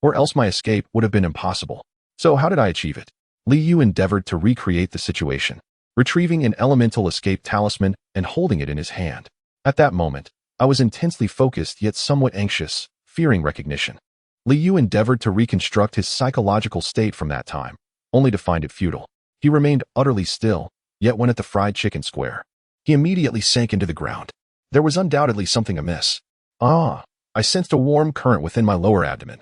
or else my escape would have been impossible. So how did I achieve it? Liu endeavored to recreate the situation, retrieving an elemental escape talisman and holding it in his hand. At that moment, I was intensely focused yet somewhat anxious, fearing recognition. Liu endeavored to reconstruct his psychological state from that time, only to find it futile. He remained utterly still, yet when at the fried chicken square, he immediately sank into the ground. There was undoubtedly something amiss. I sensed a warm current within my lower abdomen,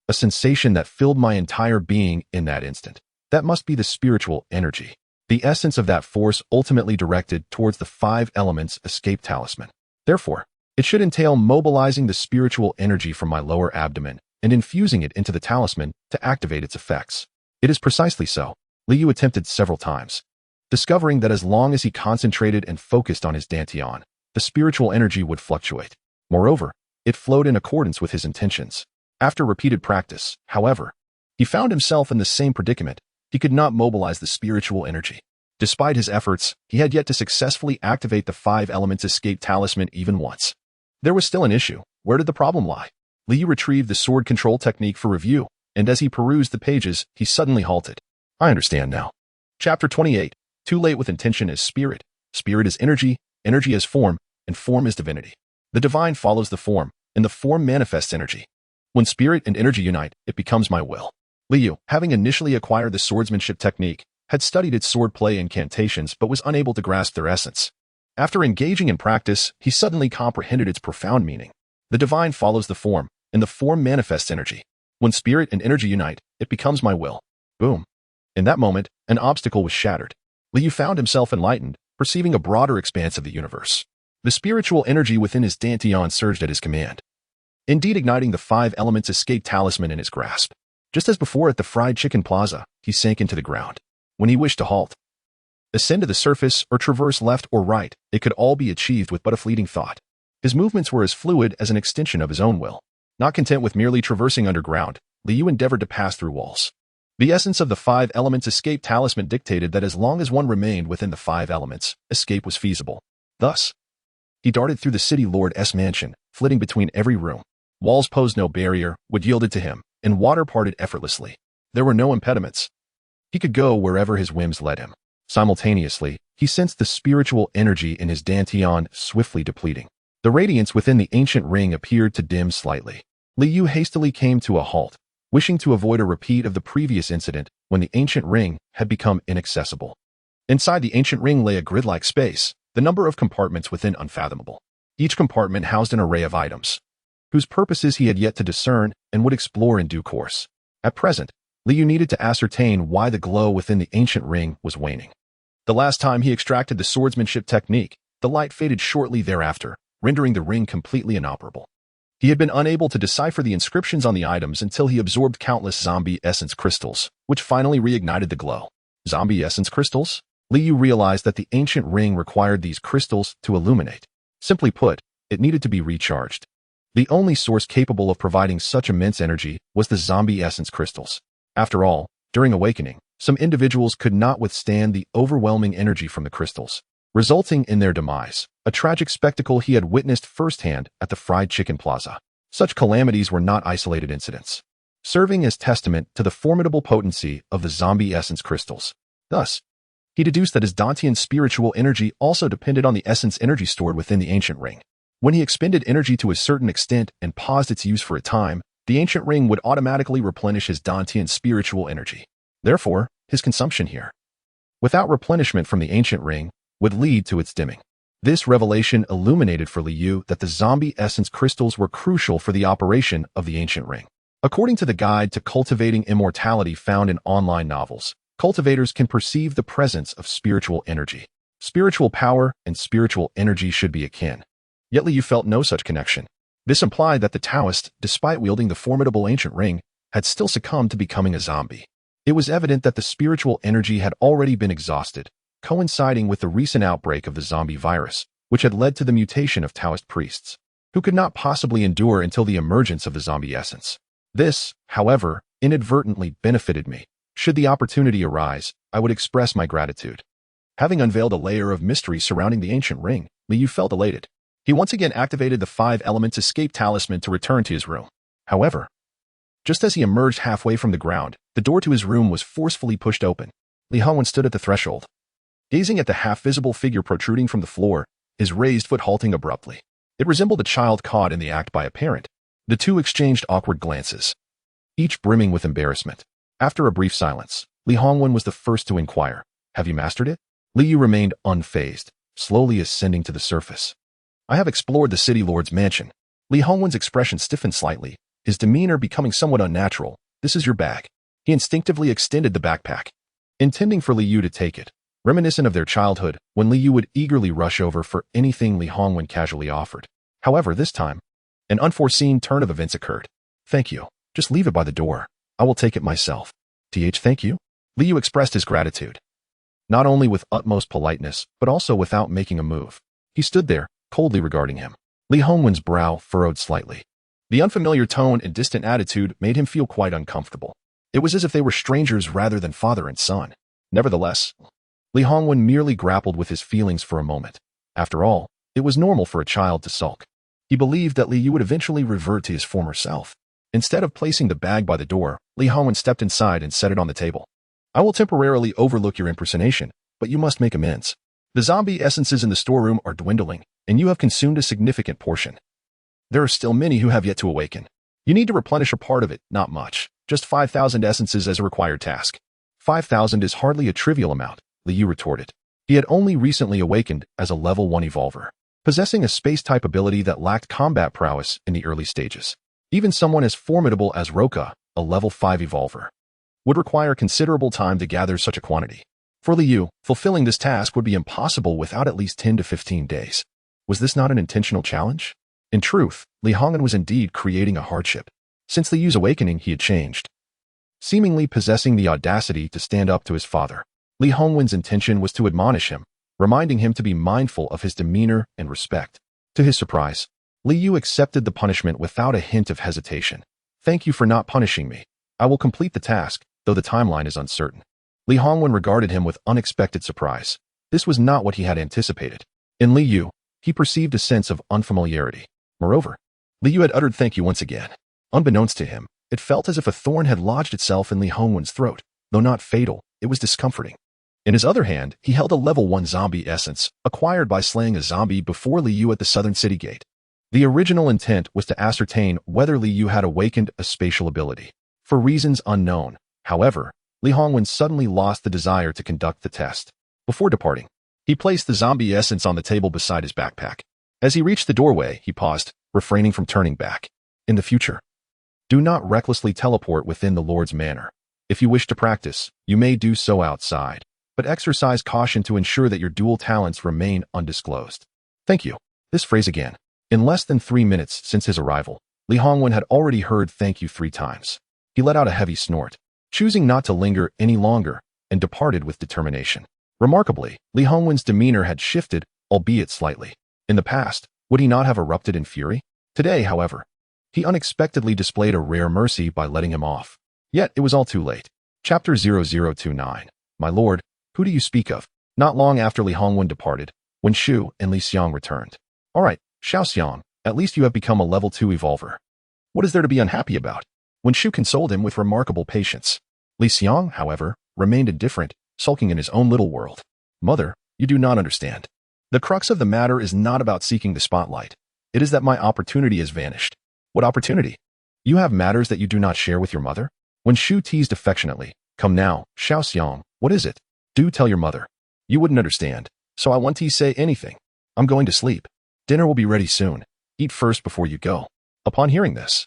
a sensation that filled my entire being in that instant. That must be the spiritual energy, the essence of that force ultimately directed towards the 5 elements escape talisman. Therefore, it should entail mobilizing the spiritual energy from my lower abdomen and infusing it into the talisman to activate its effects. It is precisely so. Liu attempted several times, discovering that as long as he concentrated and focused on his dantian, the spiritual energy would fluctuate. Moreover, it flowed in accordance with his intentions. After repeated practice, however, he found himself in the same predicament. He could not mobilize the spiritual energy. Despite his efforts, he had yet to successfully activate the 5 elements escape talisman even once. There was still an issue. Where did the problem lie? Liu retrieved the sword control technique for review, and as he perused the pages, he suddenly halted. I understand now. Chapter 28. Too late with intention is spirit. Spirit is energy, energy is form, and form is divinity. The divine follows the form, and the form manifests energy. When spirit and energy unite, it becomes my will. Liu, having initially acquired the swordsmanship technique, had studied its swordplay incantations but was unable to grasp their essence. After engaging in practice, he suddenly comprehended its profound meaning. The divine follows the form, and the form manifests energy. When spirit and energy unite, it becomes my will. Boom. In that moment, an obstacle was shattered. Liu found himself enlightened, perceiving a broader expanse of the universe. The spiritual energy within his dantian surged at his command. Indeed, igniting the 5 elements escape talisman in his grasp. Just as before at the fried chicken plaza, he sank into the ground. When he wished to halt, ascend to the surface, or traverse left or right, it could all be achieved with but a fleeting thought. His movements were as fluid as an extension of his own will. Not content with merely traversing underground, Liu endeavored to pass through walls. The essence of the 5 elements escape talisman dictated that as long as one remained within the 5 elements, escape was feasible. Thus, he darted through the city lord's mansion, flitting between every room. Walls posed no barrier, wood yielded to him, and water parted effortlessly. There were no impediments. He could go wherever his whims led him. Simultaneously, he sensed the spiritual energy in his dantian swiftly depleting. The radiance within the ancient ring appeared to dim slightly. Liu hastily came to a halt, wishing to avoid a repeat of the previous incident when the ancient ring had become inaccessible. Inside the ancient ring lay a grid-like space, the number of compartments within unfathomable. Each compartment housed an array of items, whose purposes he had yet to discern and would explore in due course. At present, Liu needed to ascertain why the glow within the ancient ring was waning. The last time he extracted the swordsmanship technique, the light faded shortly thereafter, rendering the ring completely inoperable. He had been unable to decipher the inscriptions on the items until he absorbed countless zombie essence crystals, which finally reignited the glow. Zombie essence crystals? Liu realized that the ancient ring required these crystals to illuminate. Simply put, it needed to be recharged. The only source capable of providing such immense energy was the zombie essence crystals. After all, during awakening, some individuals could not withstand the overwhelming energy from the crystals, resulting in their demise, a tragic spectacle he had witnessed firsthand at the fried chicken plaza. Such calamities were not isolated incidents, serving as testament to the formidable potency of the zombie essence crystals. Thus, he deduced that his dantian spiritual energy also depended on the essence energy stored within the ancient ring. When he expended energy to a certain extent and paused its use for a time, the ancient ring would automatically replenish his dantian spiritual energy. Therefore, his consumption here, without replenishment from the ancient ring, would lead to its dimming. This revelation illuminated for Liu that the zombie essence crystals were crucial for the operation of the ancient ring. According to the guide to cultivating immortality found in online novels, cultivators can perceive the presence of spiritual energy. Spiritual power and spiritual energy should be akin. Yet Liu felt no such connection. This implied that the Taoist, despite wielding the formidable ancient ring, had still succumbed to becoming a zombie. It was evident that the spiritual energy had already been exhausted, coinciding with the recent outbreak of the zombie virus, which had led to the mutation of Taoist priests, who could not possibly endure until the emergence of the zombie essence. This, however, inadvertently benefited me. Should the opportunity arise, I would express my gratitude. Having unveiled a layer of mystery surrounding the ancient ring, Liu felt elated. He once again activated the 5 elements escape talisman to return to his room. However, just as he emerged halfway from the ground, the door to his room was forcefully pushed open. Liang stood at the threshold, gazing at the half-visible figure protruding from the floor, his raised foot halting abruptly. It resembled a child caught in the act by a parent. The two exchanged awkward glances, each brimming with embarrassment. After a brief silence, Liang was the first to inquire, "Have you mastered it?" Liu remained unfazed, slowly ascending to the surface. "I have explored the city lord's mansion." Liang's expression stiffened slightly, his demeanor becoming somewhat unnatural. "This is your bag." He instinctively extended the backpack, intending for Liu to take it, reminiscent of their childhood, when Liu would eagerly rush over for anything Liang casually offered. However, this time, an unforeseen turn of events occurred. "Thank you. Just leave it by the door. I will take it myself." Thank you." Liu expressed his gratitude, not only with utmost politeness, but also without making a move. He stood there, coldly regarding him. Liang's brow furrowed slightly. The unfamiliar tone and distant attitude made him feel quite uncomfortable. It was as if they were strangers rather than father and son. Nevertheless, Liang merely grappled with his feelings for a moment. After all, it was normal for a child to sulk. He believed that Liu would eventually revert to his former self. Instead of placing the bag by the door, Liang stepped inside and set it on the table. "I will temporarily overlook your impersonation, but you must make amends. The zombie essences in the storeroom are dwindling, and you have consumed a significant portion. There are still many who have yet to awaken. You need to replenish a part of it, not much, just 5,000 essences as a required task." 5,000 is hardly a trivial amount, Liu retorted. He had only recently awakened as a level 1 evolver, possessing a space-type ability that lacked combat prowess in the early stages. Even someone as formidable as Roka, a level 5 evolver, would require considerable time to gather such a quantity. For Liu, fulfilling this task would be impossible without at least 10 to 15 days. Was this not an intentional challenge? In truth, Li Hongyan was indeed creating a hardship. Since Liu's awakening, he had changed, seemingly possessing the audacity to stand up to his father. Li Hongyan's intention was to admonish him, reminding him to be mindful of his demeanor and respect. To his surprise, Liu accepted the punishment without a hint of hesitation. Thank you for not punishing me. I will complete the task, though the timeline is uncertain. Li Hongyan regarded him with unexpected surprise. This was not what he had anticipated. In Liu, he perceived a sense of unfamiliarity. Moreover, Liu had uttered thank you once again. Unbeknownst to him, it felt as if a thorn had lodged itself in Li Hongyan's throat. Though not fatal, it was discomforting. In his other hand, he held a level 1 zombie essence, acquired by slaying a zombie before Liu at the southern city gate. The original intent was to ascertain whether Liu had awakened a spatial ability. For reasons unknown, however, Li Hongyan suddenly lost the desire to conduct the test. Before departing, he placed the zombie essence on the table beside his backpack. As he reached the doorway, he paused, refraining from turning back. In the future, do not recklessly teleport within the Lord's manor. If you wish to practice, you may do so outside, but exercise caution to ensure that your dual talents remain undisclosed. Thank you. This phrase again. In less than 3 minutes since his arrival, Li Hongyan had already heard thank you 3 times. He let out a heavy snort, choosing not to linger any longer, and departed with determination. Remarkably, Li Hongyan's demeanor had shifted, albeit slightly. In the past, would he not have erupted in fury? Today, however, he unexpectedly displayed a rare mercy by letting him off. Yet it was all too late. Chapter 0029. My lord, who do you speak of? Not long after Li Hongyan departed, when Shu and Li Xiang returned. All right, Xiao Xiang, at least you have become a level 2 evolver. What is there to be unhappy about? When Shu consoled him with remarkable patience. Li Xiang, however, remained indifferent, sulking in his own little world. Mother, you do not understand. The crux of the matter is not about seeking the spotlight. It is that my opportunity has vanished. What opportunity? You have matters that you do not share with your mother? When Shu teased affectionately, come now, Xiao Xiang, what is it? Do tell your mother. You wouldn't understand, so I won't say anything. I'm going to sleep. Dinner will be ready soon. Eat first before you go. Upon hearing this,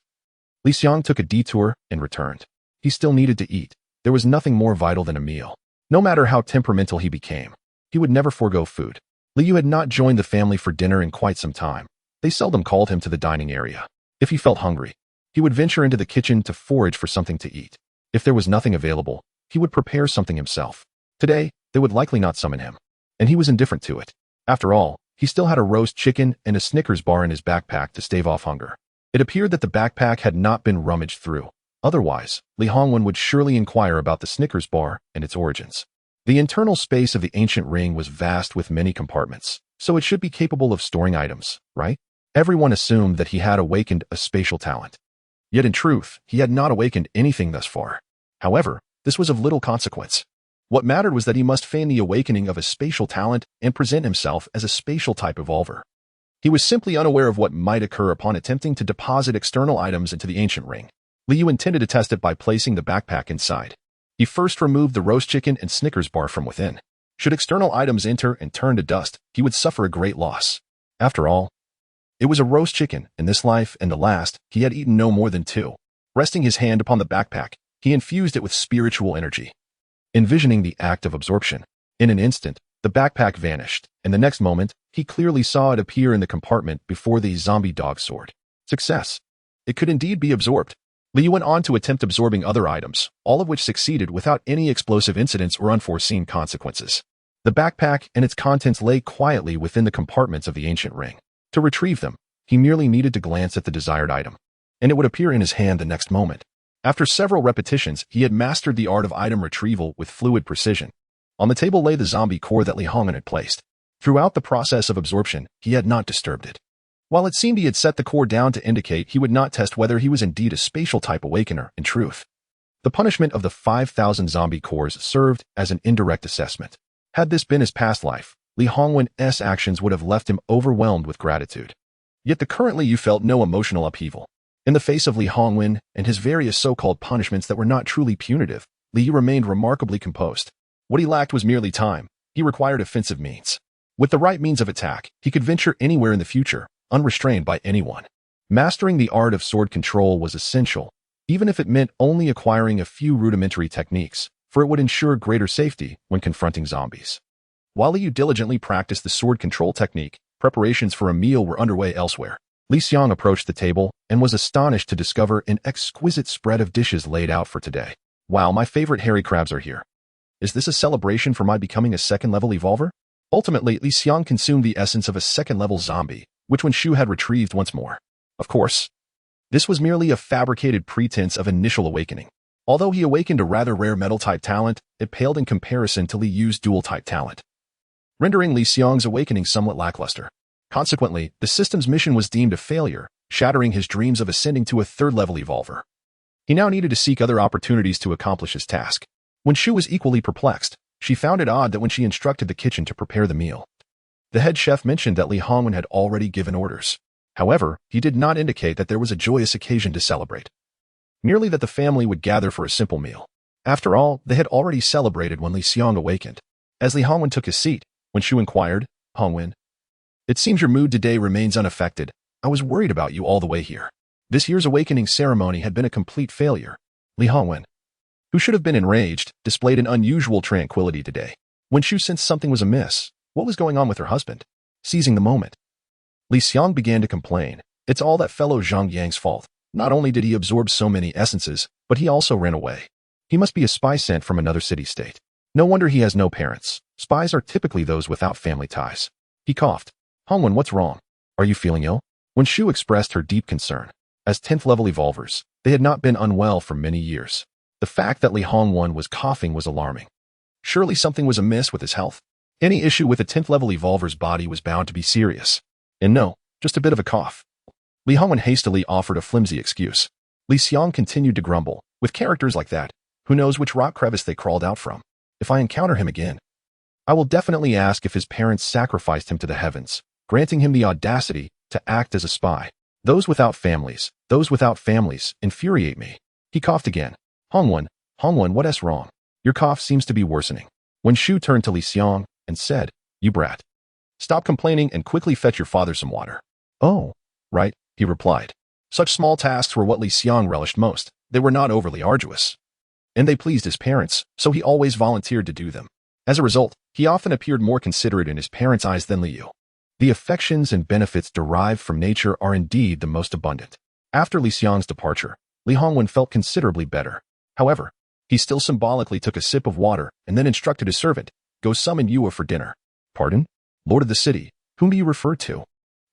Li Xiang took a detour and returned. He still needed to eat. There was nothing more vital than a meal. No matter how temperamental he became, he would never forego food. Liu had not joined the family for dinner in quite some time. They seldom called him to the dining area. If he felt hungry, he would venture into the kitchen to forage for something to eat. If there was nothing available, he would prepare something himself. Today, they would likely not summon him, and he was indifferent to it. After all, he still had a roast chicken and a Snickers bar in his backpack to stave off hunger. It appeared that the backpack had not been rummaged through. Otherwise, Li Hongyan would surely inquire about the Snickers bar and its origins. The internal space of the ancient ring was vast with many compartments, so it should be capable of storing items, right? Everyone assumed that he had awakened a spatial talent. Yet in truth, he had not awakened anything thus far. However, this was of little consequence. What mattered was that he must feign the awakening of a spatial talent and present himself as a spatial type evolver. He was simply unaware of what might occur upon attempting to deposit external items into the ancient ring. Liu intended to test it by placing the backpack inside. He first removed the roast chicken and Snickers bar from within. Should external items enter and turn to dust, he would suffer a great loss. After all, it was a roast chicken. In this life and the last, he had eaten no more than 2. Resting his hand upon the backpack, he infused it with spiritual energy. Envisioning the act of absorption, in an instant, the backpack vanished, and the next moment, he clearly saw it appear in the compartment before the zombie dog sword. Success. It could indeed be absorbed. Liu went on to attempt absorbing other items, all of which succeeded without any explosive incidents or unforeseen consequences. The backpack and its contents lay quietly within the compartments of the ancient ring. To retrieve them, he merely needed to glance at the desired item, and it would appear in his hand the next moment. After several repetitions, he had mastered the art of item retrieval with fluid precision. On the table lay the zombie core that Li Hongyan had placed. Throughout the process of absorption, he had not disturbed it. While it seemed he had set the core down to indicate he would not test whether he was indeed a spatial type awakener, in truth, the punishment of the 5,000 zombie cores served as an indirect assessment. Had this been his past life, Li Hongyan's actions would have left him overwhelmed with gratitude. Yet the current Liu felt no emotional upheaval. In the face of Li Hongyan and his various so-called punishments that were not truly punitive, Li Yu remained remarkably composed. What he lacked was merely time. He required offensive means. With the right means of attack, he could venture anywhere in the future, unrestrained by anyone. Mastering the art of sword control was essential, even if it meant only acquiring a few rudimentary techniques, for it would ensure greater safety when confronting zombies. While Li Yu diligently practiced the sword control technique, preparations for a meal were underway elsewhere. Liang approached the table and was astonished to discover an exquisite spread of dishes laid out for today. Wow, my favorite hairy crabs are here. Is this a celebration for my becoming a second-level evolver? Ultimately, Liang consumed the essence of a second-level zombie, which Shu had retrieved once more. Of course, this was merely a fabricated pretense of initial awakening. Although he awakened a rather rare metal-type talent, it paled in comparison to Li Yu's dual-type talent, rendering Liang's awakening somewhat lackluster. Consequently, the system's mission was deemed a failure, shattering his dreams of ascending to a third-level evolver. He now needed to seek other opportunities to accomplish his task. When Shu was equally perplexed, she found it odd that when she instructed the kitchen to prepare the meal, the head chef mentioned that Li Hongwen had already given orders. However, he did not indicate that there was a joyous occasion to celebrate, merely that the family would gather for a simple meal. After all, they had already celebrated when Liang awakened. As Li Hongwen took his seat, when Shu inquired, "Hongwen, it seems your mood today remains unaffected. I was worried about you all the way here." This year's awakening ceremony had been a complete failure. Li Hongwen, who should have been enraged, displayed an unusual tranquility today. When Shu sensed something was amiss, what was going on with her husband? Seizing the moment, Liang began to complain. It's all that fellow Zhang Yang's fault. Not only did he absorb so many essences, but he also ran away. He must be a spy sent from another city-state. No wonder he has no parents. Spies are typically those without family ties. He coughed. "Hongwen, what's wrong? Are you feeling ill?" When Shu expressed her deep concern. As 10th-level evolvers, they had not been unwell for many years. The fact that Li Hongwen was coughing was alarming. Surely something was amiss with his health. Any issue with a 10th-level evolver's body was bound to be serious. And no, just a bit of a cough. Li Hongwen hastily offered a flimsy excuse. Liang continued to grumble. With characters like that, who knows which rock crevice they crawled out from? If I encounter him again, I will definitely ask if his parents sacrificed him to the heavens, granting him the audacity to act as a spy. Those without families infuriate me. He coughed again. Hongwen, what's wrong? Your cough seems to be worsening. When Shu turned to Liang and said, "You brat. Stop complaining and quickly fetch your father some water." "Oh, right," he replied. Such small tasks were what Liang relished most. They were not overly arduous, and they pleased his parents, so he always volunteered to do them. As a result, he often appeared more considerate in his parents' eyes than Li Yu. The affections and benefits derived from nature are indeed the most abundant. After Liang's departure, Li Hongwen felt considerably better. However, he still symbolically took a sip of water and then instructed his servant, "Go summon Yue for dinner." "Pardon? Lord of the city, whom do you refer to?"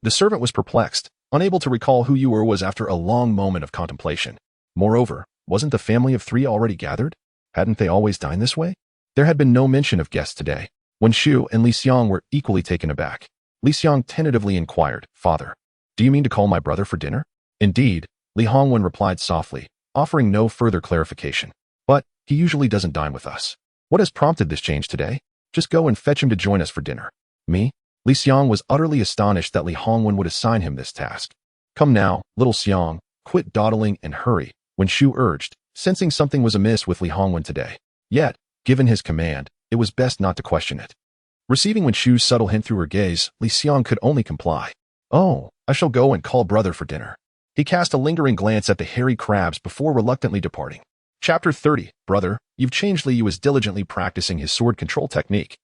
The servant was perplexed, unable to recall who Yue was after a long moment of contemplation. Moreover, wasn't the family of 3 already gathered? Hadn't they always dined this way? There had been no mention of guests today. When Shu and Liang were equally taken aback, Liang tentatively inquired, "Father, do you mean to call my brother for dinner?" "Indeed," Li Hongwen replied softly, offering no further clarification. "But he usually doesn't dine with us. What has prompted this change today? Just go and fetch him to join us for dinner." "Me?" Liang was utterly astonished that Li Hongwen would assign him this task. "Come now, little Xiang, quit dawdling and hurry," when Shu urged, sensing something was amiss with Li Hongwen today. Yet, given his command, it was best not to question it. Receiving when Shu's subtle hint through her gaze, Liang could only comply. "Oh, I shall go and call brother for dinner." He cast a lingering glance at the hairy crabs before reluctantly departing. Chapter 30. Brother, you've changed. Li Yu was diligently practicing his sword control technique,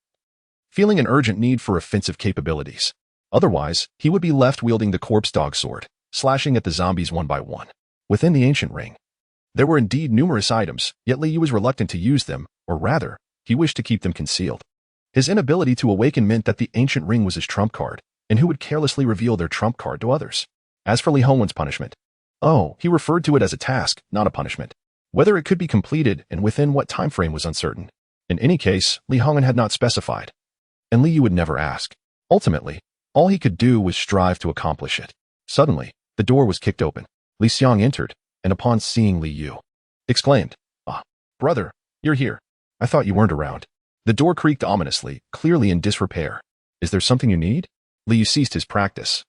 feeling an urgent need for offensive capabilities. Otherwise, he would be left wielding the corpse dog sword, slashing at the zombies one by one. Within the ancient ring, there were indeed numerous items, yet Li Yu was reluctant to use them, or rather, he wished to keep them concealed. His inability to awaken meant that the ancient ring was his trump card, and who would carelessly reveal their trump card to others? As for Li Hongwen's punishment, he referred to it as a task, not a punishment. Whether it could be completed and within what time frame was uncertain. In any case, Li Hongwen had not specified, and Li Yu would never ask. Ultimately, all he could do was strive to accomplish it. Suddenly, the door was kicked open. Liang entered, and upon seeing Li Yu, exclaimed, "Ah, brother, you're here. I thought you weren't around." The door creaked ominously, clearly in disrepair. "Is there something you need?" Li Yu ceased his practice,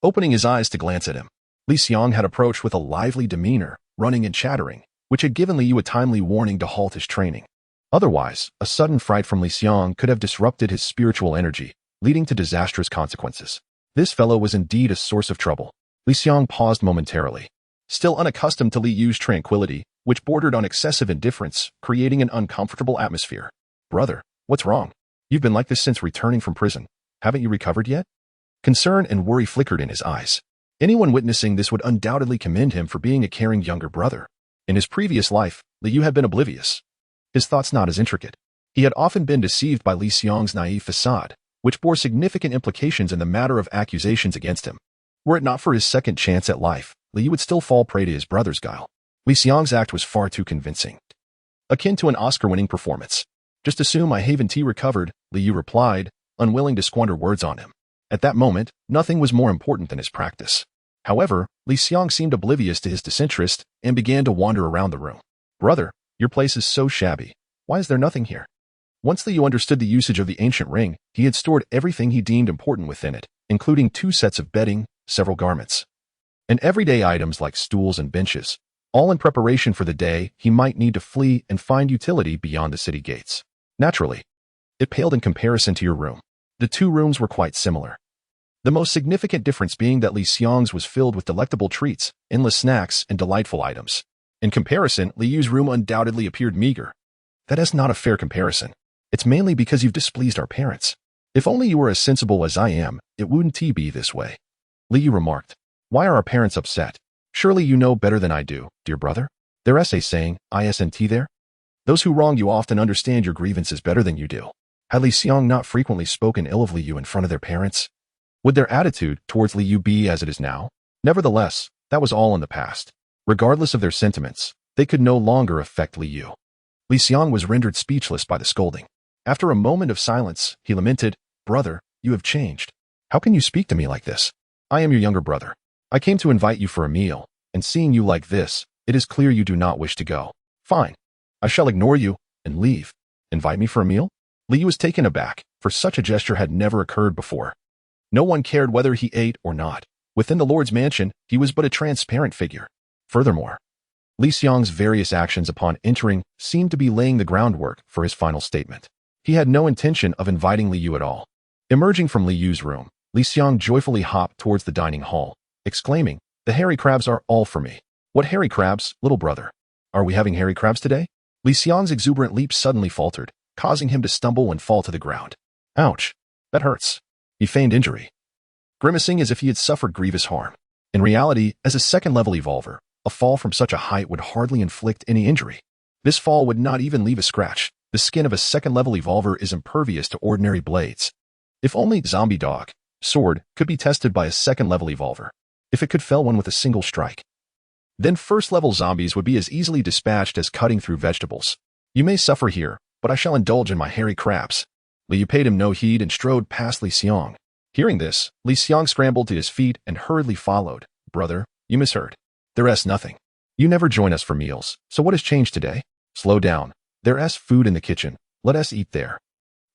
opening his eyes to glance at him. Liang had approached with a lively demeanor, running and chattering. which had given Li Yu a timely warning to halt his training. Otherwise, a sudden fright from Liang could have disrupted his spiritual energy, leading to disastrous consequences. This fellow was indeed a source of trouble. Liang paused momentarily, still unaccustomed to Li Yu's tranquility, which bordered on excessive indifference, creating an uncomfortable atmosphere. Brother, what's wrong? You've been like this since returning from prison. Haven't you recovered yet? Concern and worry flickered in his eyes. Anyone witnessing this would undoubtedly commend him for being a caring younger brother. In his previous life, Li Yu had been oblivious. His thoughts not as intricate. He had often been deceived by Liang's naive facade, which bore significant implications in the matter of accusations against him. Were it not for his second chance at life, Li Yu would still fall prey to his brother's guile. Liang's act was far too convincing. Akin to an Oscar-winning performance. Just assume I haven't recovered, Li Yu replied, unwilling to squander words on him. At that moment, nothing was more important than his practice. However, Liang seemed oblivious to his disinterest and began to wander around the room. Brother, your place is so shabby. Why is there nothing here? Once Li Yu understood the usage of the ancient ring, he had stored everything he deemed important within it, including 2 sets of bedding, several garments, and everyday items like stools and benches, all in preparation for the day he might need to flee and find utility beyond the city gates. Naturally, it paled in comparison to your room. The 2 rooms were quite similar. The most significant difference being that Liang's was filled with delectable treats, endless snacks, and delightful items. In comparison, Li Yu's room undoubtedly appeared meager. That is not a fair comparison. It's mainly because you've displeased our parents. If only you were as sensible as I am, it wouldn't be this way. Li Yu remarked. Why are our parents upset? Surely you know better than I do, dear brother. Their essay saying, isn't there? Those who wrong you often understand your grievances better than you do. Had Liang not frequently spoken ill of Li Yu in front of their parents? Would their attitude towards Li Yu be as it is now? Nevertheless, that was all in the past. Regardless of their sentiments, they could no longer affect Li Yu. Liang was rendered speechless by the scolding. After a moment of silence, he lamented, Brother, you have changed. How can you speak to me like this? I am your younger brother. I came to invite you for a meal, and seeing you like this, it is clear you do not wish to go. Fine. I shall ignore you and leave. Invite me for a meal? Li Yu was taken aback, for such a gesture had never occurred before. No one cared whether he ate or not. Within the Lord's mansion, he was but a transparent figure. Furthermore, Liang's various actions upon entering seemed to be laying the groundwork for his final statement. He had no intention of inviting Li Yu at all. Emerging from Li Yu's room, Liang joyfully hopped towards the dining hall, exclaiming, The hairy crabs are all for me. What hairy crabs, little brother? Are we having hairy crabs today? Liang's exuberant leap suddenly faltered, causing him to stumble and fall to the ground. Ouch. That hurts. He feigned injury, grimacing as if he had suffered grievous harm. In reality, as a second-level evolver, a fall from such a height would hardly inflict any injury. This fall would not even leave a scratch. The skin of a second-level evolver is impervious to ordinary blades. If only zombie dog, sword, could be tested by a second-level evolver. If it could fell one with a single strike, then first-level zombies would be as easily dispatched as cutting through vegetables. You may suffer here, but I shall indulge in my hairy crabs. Li Yu paid him no heed and strode past Liang. Hearing this, Liang scrambled to his feet and hurriedly followed. Brother, you misheard. There's nothing. You never join us for meals, so what has changed today? Slow down. There's food in the kitchen. Let us eat there.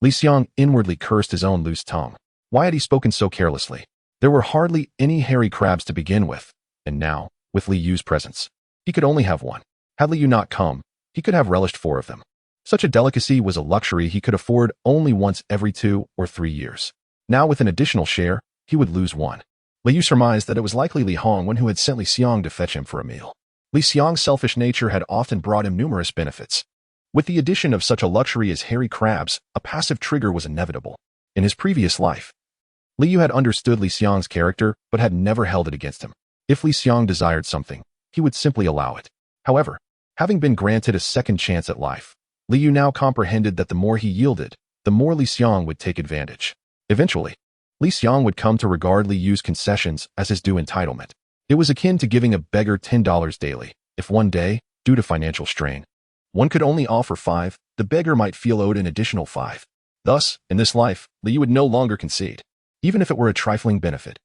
Liang inwardly cursed his own loose tongue. Why had he spoken so carelessly? There were hardly any hairy crabs to begin with, and now, with Li Yu's presence, he could only have one. Had Li Yu not come, he could have relished 4 of them. Such a delicacy was a luxury he could afford only once every 2 or 3 years. Now with an additional share, he would lose 1. Li Yu surmised that it was likely Li Hongwen who had sent Liang to fetch him for a meal. Liang's selfish nature had often brought him numerous benefits. With the addition of such a luxury as hairy crabs, a passive trigger was inevitable. In his previous life, Li Yu had understood Liang's character but had never held it against him. If Liang desired something, he would simply allow it. However, having been granted a second chance at life, Li Yu now comprehended that the more he yielded, the more Liang would take advantage. Eventually, Liang would come to regard Li Yu's concessions as his due entitlement. It was akin to giving a beggar $10 daily. If one day, due to financial strain, one could only offer 5, the beggar might feel owed an additional 5. Thus, in this life, Li Yu would no longer concede. Even if it were a trifling benefit,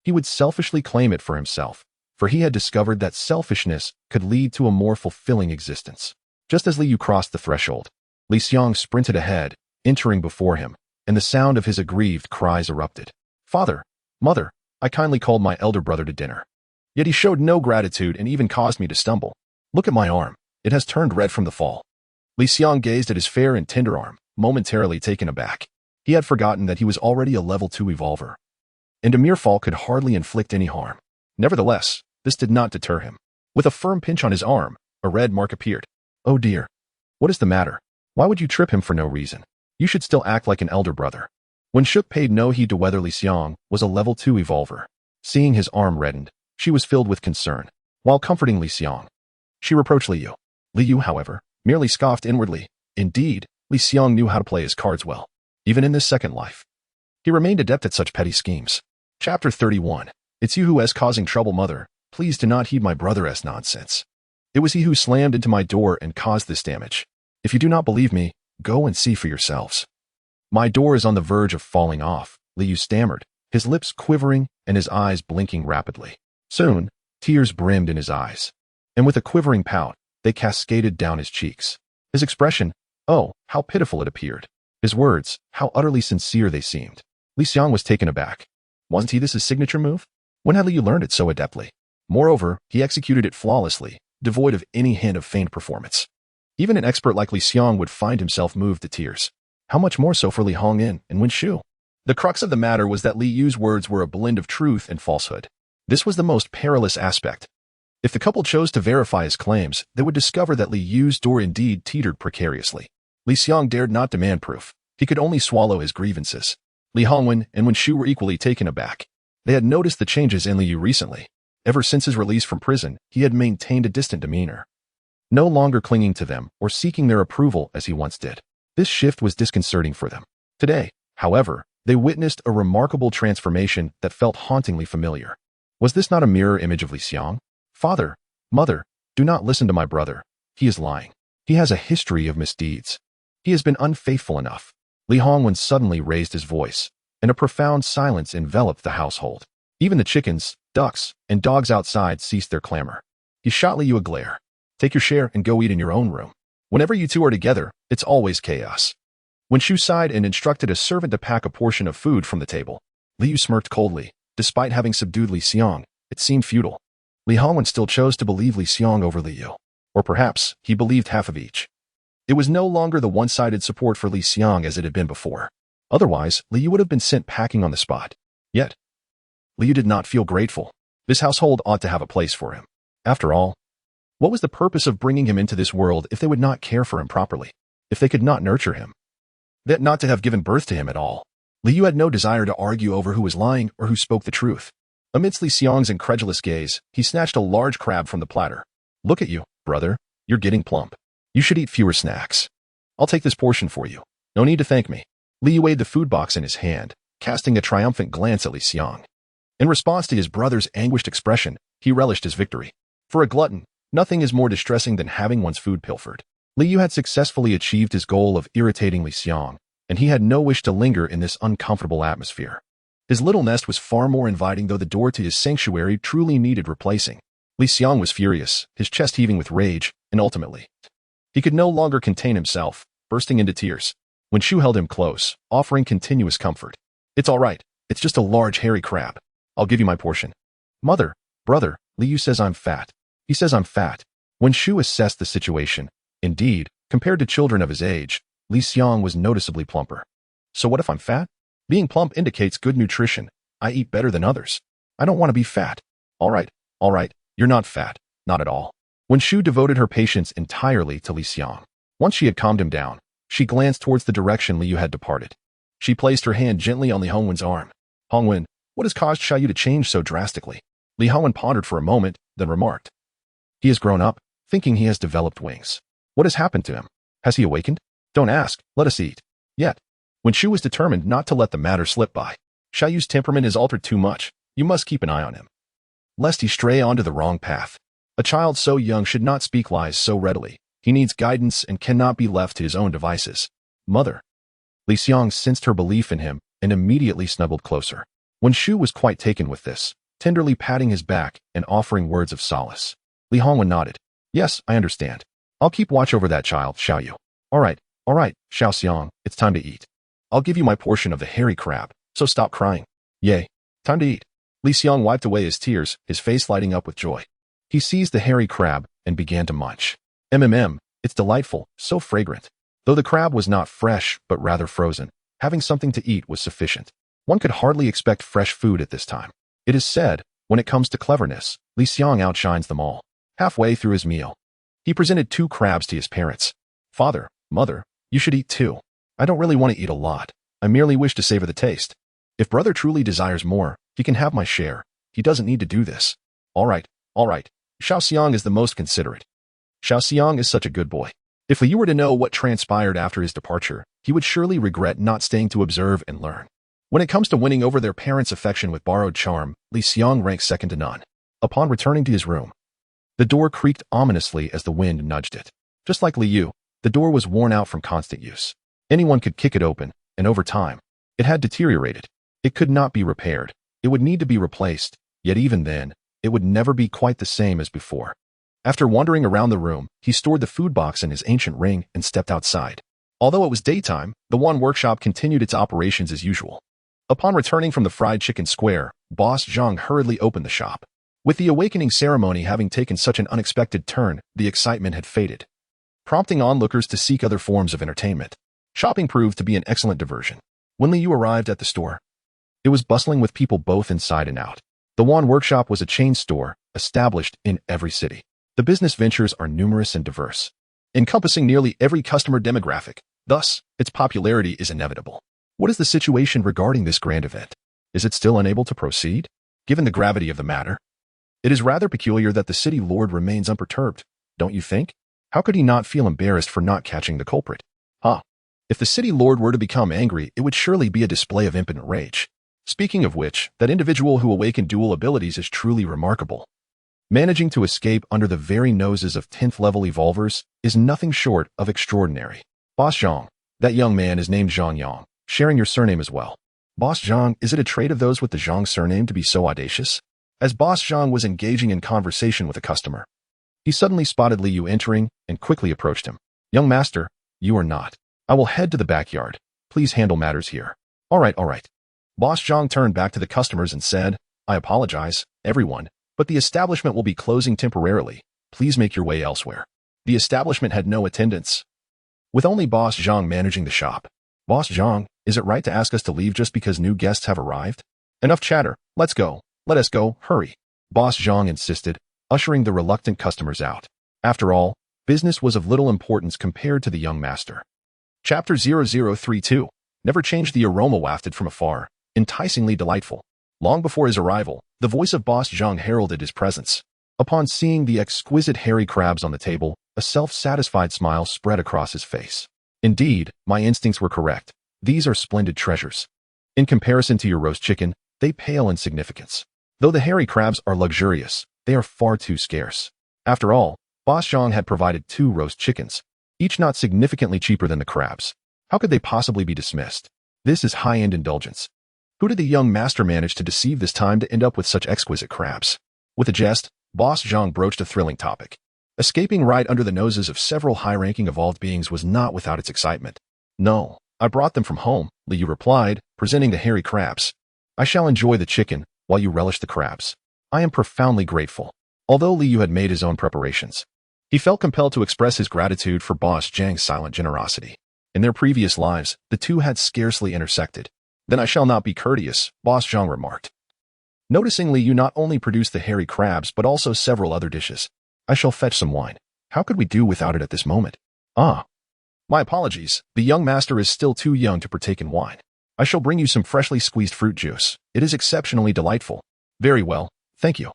he would selfishly claim it for himself, for he had discovered that selfishness could lead to a more fulfilling existence. Just as Li Yu crossed the threshold, Liang sprinted ahead, entering before him, and the sound of his aggrieved cries erupted. Father, mother, I kindly called my elder brother to dinner. Yet he showed no gratitude and even caused me to stumble. Look at my arm. It has turned red from the fall. Li Xiang gazed at his fair and tender arm, momentarily taken aback. He had forgotten that he was already a level 2 evolver, and a mere fall could hardly inflict any harm. Nevertheless, this did not deter him. With a firm pinch on his arm, a red mark appeared. Oh dear. What is the matter? Why would you trip him for no reason? You should still act like an elder brother. When Shuk paid no heed to whether Li Xiang was a level 2 evolver. Seeing his arm reddened, she was filled with concern. While comforting Li Xiang, she reproached Li Yu. Li Yu, however, merely scoffed inwardly. Indeed, Li Xiang knew how to play his cards well, even in this second life. He remained adept at such petty schemes. Chapter 31. It's you who is causing trouble, mother. Please do not heed my brother's nonsense. It was he who slammed into my door and caused this damage. If you do not believe me, go and see for yourselves. My door is on the verge of falling off, Li Yu stammered, his lips quivering and his eyes blinking rapidly. Soon, tears brimmed in his eyes, and with a quivering pout, they cascaded down his cheeks. His expression, oh, how pitiful it appeared. His words, how utterly sincere they seemed. Li Xiang was taken aback. Wasn't he this his signature move? When had Li Yu learned it so adeptly? Moreover, he executed it flawlessly, devoid of any hint of feigned performance. Even an expert like Li Xiang would find himself moved to tears. How much more so for Li Hongyan and Wen Shu? The crux of the matter was that Li Yu's words were a blend of truth and falsehood. This was the most perilous aspect. If the couple chose to verify his claims, they would discover that Li Yu's door indeed teetered precariously. Li Xiang dared not demand proof. He could only swallow his grievances. Li Hongyan and Wen Shu were equally taken aback. They had noticed the changes in Li Yu recently. Ever since his release from prison, he had maintained a distant demeanor, no longer clinging to them or seeking their approval as he once did. This shift was disconcerting for them. Today, however, they witnessed a remarkable transformation that felt hauntingly familiar. Was this not a mirror image of Li Xiang? Father, mother, do not listen to my brother. He is lying. He has a history of misdeeds. He has been unfaithful enough. Li Hongyan suddenly raised his voice, and a profound silence enveloped the household. Even the chickens, ducks, and dogs outside ceased their clamor. He shot Li Yu a glare. Take your share and go eat in your own room. Whenever you two are together, it's always chaos. Wen Shu sighed and instructed a servant to pack a portion of food from the table. Li Yu smirked coldly. Despite having subdued Li Xiang, it seemed futile. Li Hongyan still chose to believe Li Xiang over Li Yu. Or perhaps, he believed half of each. It was no longer the one-sided support for Li Xiang as it had been before. Otherwise, Li Yu would have been sent packing on the spot. Yet, Li Yu did not feel grateful. This household ought to have a place for him. After all, what was the purpose of bringing him into this world if they would not care for him properly? If they could not nurture him? That not to have given birth to him at all. Li Yu had no desire to argue over who was lying or who spoke the truth. Amidst Li Xiang's incredulous gaze, he snatched a large crab from the platter. Look at you, brother. You're getting plump. You should eat fewer snacks. I'll take this portion for you. No need to thank me. Li Yu weighed the food box in his hand, casting a triumphant glance at Li Xiang. In response to his brother's anguished expression, he relished his victory. For a glutton, nothing is more distressing than having one's food pilfered. Li Yu had successfully achieved his goal of irritating Li Xiang, and he had no wish to linger in this uncomfortable atmosphere. His little nest was far more inviting, though the door to his sanctuary truly needed replacing. Li Xiang was furious, his chest heaving with rage, and ultimately, he could no longer contain himself, bursting into tears. Wen Shu held him close, offering continuous comfort. It's all right. It's just a large hairy crab. I'll give you my portion. Mother, brother, Li Yu says I'm fat. He says I'm fat. Wen Shu assessed the situation. Indeed, compared to children of his age, Li Xiang was noticeably plumper. So what if I'm fat? Being plump indicates good nutrition. I eat better than others. I don't want to be fat. All right, you're not fat. Not at all. Wen Shu devoted her patience entirely to Li Xiang. Once she had calmed him down, she glanced towards the direction Li Yu had departed. She placed her hand gently on Li Hongyan's arm. Hongyan, what has caused Xiaoyu to change so drastically? Li Hongyan pondered for a moment, then remarked. He has grown up, thinking he has developed wings. What has happened to him? Has he awakened? Don't ask, let us eat. Yet, Wen Shu was determined not to let the matter slip by. Xiaoyu's temperament is altered too much. You must keep an eye on him, lest he stray onto the wrong path. A child so young should not speak lies so readily. He needs guidance and cannot be left to his own devices. Mother. Li Xiang sensed her belief in him and immediately snuggled closer. Wen Shu was quite taken with this, tenderly patting his back and offering words of solace. Li Hongyan nodded. Yes, I understand. I'll keep watch over that child, Xiaoyu. All right, Xiao Xiang, it's time to eat. I'll give you my portion of the hairy crab, so stop crying. Yay, time to eat. Li Xiang wiped away his tears, his face lighting up with joy. He seized the hairy crab and began to munch. It's delightful, so fragrant. Though the crab was not fresh, but rather frozen, having something to eat was sufficient. One could hardly expect fresh food at this time. It is said, when it comes to cleverness, Liang outshines them all. Halfway through his meal, he presented 2 crabs to his parents. Father, mother, you should eat too. I don't really want to eat a lot. I merely wish to savor the taste. If brother truly desires more, he can have my share. He doesn't need to do this. All right. Xiaoxiang is the most considerate. Xiaoxiang is such a good boy. If Liu were to know what transpired after his departure, he would surely regret not staying to observe and learn. When it comes to winning over their parents' affection with borrowed charm, Liang ranks second to none. Upon returning to his room, the door creaked ominously as the wind nudged it. Just like Liu, the door was worn out from constant use. Anyone could kick it open, and over time, it had deteriorated. It could not be repaired. It would need to be replaced, yet even then, it would never be quite the same as before. After wandering around the room, he stored the food box in his ancient ring and stepped outside. Although it was daytime, the Wan workshop continued its operations as usual. Upon returning from the fried chicken square, Boss Zhang hurriedly opened the shop. With the awakening ceremony having taken such an unexpected turn, the excitement had faded, prompting onlookers to seek other forms of entertainment. Shopping proved to be an excellent diversion. When Liu arrived at the store, it was bustling with people both inside and out. The Wan workshop was a chain store, established in every city. The business ventures are numerous and diverse, encompassing nearly every customer demographic. Thus, its popularity is inevitable. What is the situation regarding this grand event? Is it still unable to proceed? Given the gravity of the matter, it is rather peculiar that the city lord remains unperturbed, don't you think? How could he not feel embarrassed for not catching the culprit? If the city lord were to become angry, it would surely be a display of impotent rage. Speaking of which, that individual who awakened dual abilities is truly remarkable. Managing to escape under the very noses of 10th level evolvers is nothing short of extraordinary. Boss Zhang, that young man is named Zhang Yang, sharing your surname as well. Boss Zhang, is it a trait of those with the Zhang surname to be so audacious? As Boss Zhang was engaging in conversation with a customer, he suddenly spotted Liu entering and quickly approached him. Young master, you are not. I will head to the backyard. Please handle matters here. All right. Boss Zhang turned back to the customers and said, I apologize, everyone, but the establishment will be closing temporarily. Please make your way elsewhere. The establishment had no attendants, with only Boss Zhang managing the shop. Boss Zhang, is it right to ask us to leave just because new guests have arrived? Enough chatter. Let's go. Let us go. Hurry. Boss Zhang insisted, ushering the reluctant customers out. After all, business was of little importance compared to the young master. Chapter 0032. Never changed the aroma wafted from afar, enticingly delightful. Long before his arrival, the voice of Boss Zhang heralded his presence. Upon seeing the exquisite hairy crabs on the table, a self-satisfied smile spread across his face. Indeed, my instincts were correct. These are splendid treasures. In comparison to your roast chicken, they pale in significance. Though the hairy crabs are luxurious, they are far too scarce. After all, Boss Zhang had provided 2 roast chickens, each not significantly cheaper than the crabs. How could they possibly be dismissed? This is high-end indulgence. Who did the young master manage to deceive this time to end up with such exquisite crabs? With a jest, Boss Zhang broached a thrilling topic. Escaping right under the noses of several high-ranking evolved beings was not without its excitement. No, I brought them from home, Liu replied, presenting the hairy crabs. I shall enjoy the chicken, while you relish the crabs. I am profoundly grateful. Although Liu had made his own preparations, he felt compelled to express his gratitude for Boss Zhang's silent generosity. In their previous lives, the two had scarcely intersected. Then I shall not be courteous, Boss Zhang remarked. Noticing Liu not only produced the hairy crabs but also several other dishes. I shall fetch some wine. How could we do without it at this moment? My apologies, the young master is still too young to partake in wine. I shall bring you some freshly squeezed fruit juice. It is exceptionally delightful. Very well, thank you.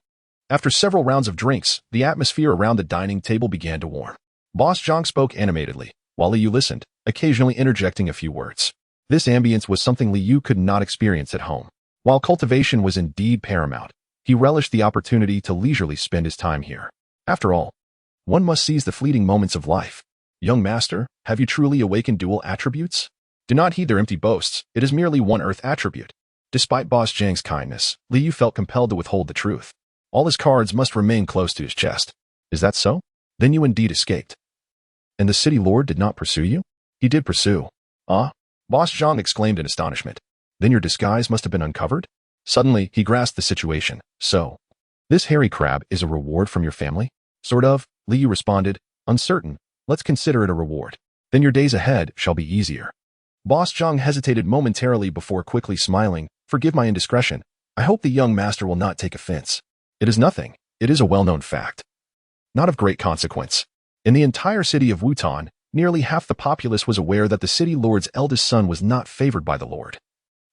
After several rounds of drinks, the atmosphere around the dining table began to warm. Boss Zhang spoke animatedly, while Liu listened, occasionally interjecting a few words. This ambience was something Liu could not experience at home. While cultivation was indeed paramount, he relished the opportunity to leisurely spend his time here. After all, one must seize the fleeting moments of life. Young master, have you truly awakened dual attributes? Do not heed their empty boasts, it is merely one earth attribute. Despite Boss Zhang's kindness, Liu felt compelled to withhold the truth. All his cards must remain close to his chest. Is that so? Then you indeed escaped. And the city lord did not pursue you? He did pursue. Boss Zhang exclaimed in astonishment. Then your disguise must have been uncovered? Suddenly, he grasped the situation. So, this hairy crab is a reward from your family? Sort of, Liu responded, Uncertain? Let's consider it a reward. Then your days ahead shall be easier. Boss Zhang hesitated momentarily before quickly smiling. Forgive my indiscretion. I hope the young master will not take offense. It is nothing. It is a well-known fact. Not of great consequence. In the entire city of Wutan, nearly half the populace was aware that the city lord's eldest son was not favored by the lord.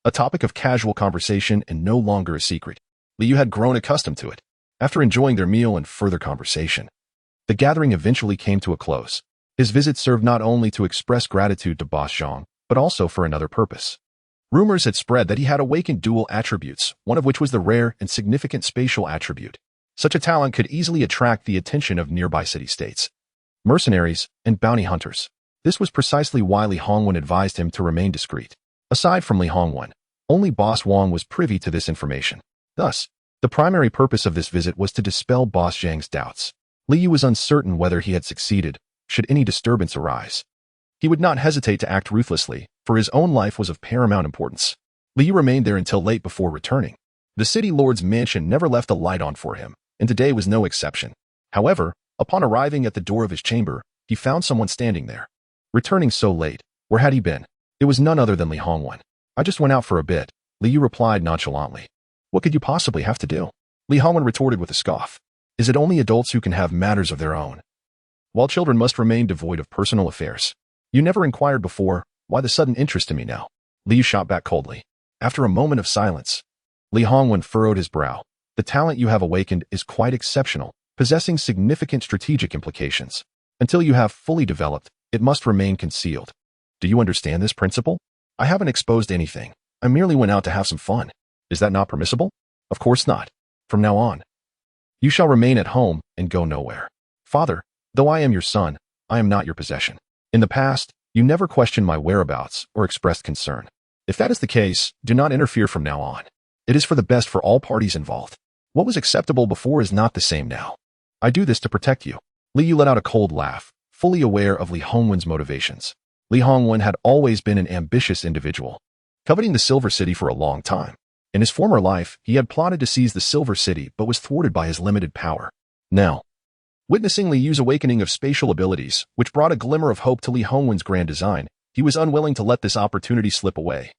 A topic of casual conversation and no longer a secret. Liu had grown accustomed to it. After enjoying their meal and further conversation, the gathering eventually came to a close. His visit served not only to express gratitude to Boss Zhang, but also for another purpose. Rumors had spread that he had awakened dual attributes, one of which was the rare and significant spatial attribute. Such a talent could easily attract the attention of nearby city-states, mercenaries, and bounty hunters. This was precisely why Li Hongwen advised him to remain discreet. Aside from Li Hongwen, only Boss Wang was privy to this information. Thus, the primary purpose of this visit was to dispel Boss Zhang's doubts. Liu was uncertain whether he had succeeded, should any disturbance arise. He would not hesitate to act ruthlessly, for his own life was of paramount importance. Liu remained there until late before returning. The city lord's mansion never left a light on for him, and today was no exception. However, upon arriving at the door of his chamber, he found someone standing there. Returning so late, where had he been? It was none other than Li Hongwen. I just went out for a bit, Liu replied nonchalantly. What could you possibly have to do? Li Hongwen retorted with a scoff. Is it only adults who can have matters of their own, while children must remain devoid of personal affairs? You never inquired before, why the sudden interest in me now? Liu shot back coldly. After a moment of silence, Li Hongwen furrowed his brow. The talent you have awakened is quite exceptional, possessing significant strategic implications. Until you have fully developed, it must remain concealed. Do you understand this principle? I haven't exposed anything. I merely went out to have some fun. Is that not permissible? Of course not. From now on, you shall remain at home and go nowhere. Father, though I am your son, I am not your possession. In the past, you never questioned my whereabouts or expressed concern. If that is the case, do not interfere from now on. It is for the best for all parties involved. What was acceptable before is not the same now. I do this to protect you. Liu let out a cold laugh, fully aware of Li Hongwen's motivations. Li Hongwen had always been an ambitious individual, coveting the Silver City for a long time. In his former life, he had plotted to seize the Silver City but was thwarted by his limited power. Now, witnessing Liu's awakening of spatial abilities, which brought a glimmer of hope to Li Hongwen's grand design, he was unwilling to let this opportunity slip away.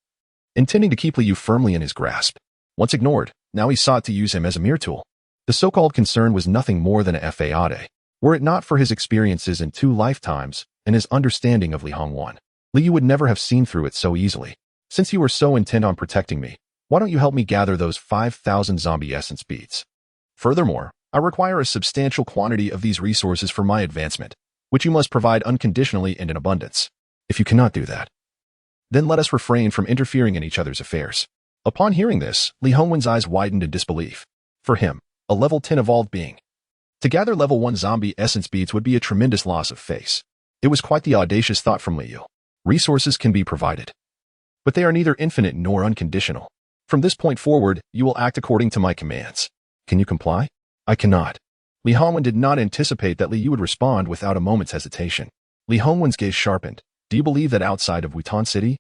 Intending to keep Liu firmly in his grasp. Once ignored, now he sought to use him as a mere tool. The so-called concern was nothing more than a fade. Were it not for his experiences in 2 lifetimes and his understanding of Li Hongwen, Liu would never have seen through it so easily. Since you were so intent on protecting me, why don't you help me gather those 5,000 zombie essence beads? Furthermore, I require a substantial quantity of these resources for my advancement, which you must provide unconditionally and in abundance. If you cannot do that, then let us refrain from interfering in each other's affairs. Upon hearing this, Li Hongwen's eyes widened in disbelief. For him, a level 10 evolved being, to gather level 1 zombie essence beads would be a tremendous loss of face. It was quite the audacious thought from Liu. Resources can be provided, but they are neither infinite nor unconditional. From this point forward, you will act according to my commands. Can you comply? I cannot. Li Hongwen did not anticipate that Liu would respond without a moment's hesitation. Li Hongwen's gaze sharpened. Do you believe that outside of Wutan City,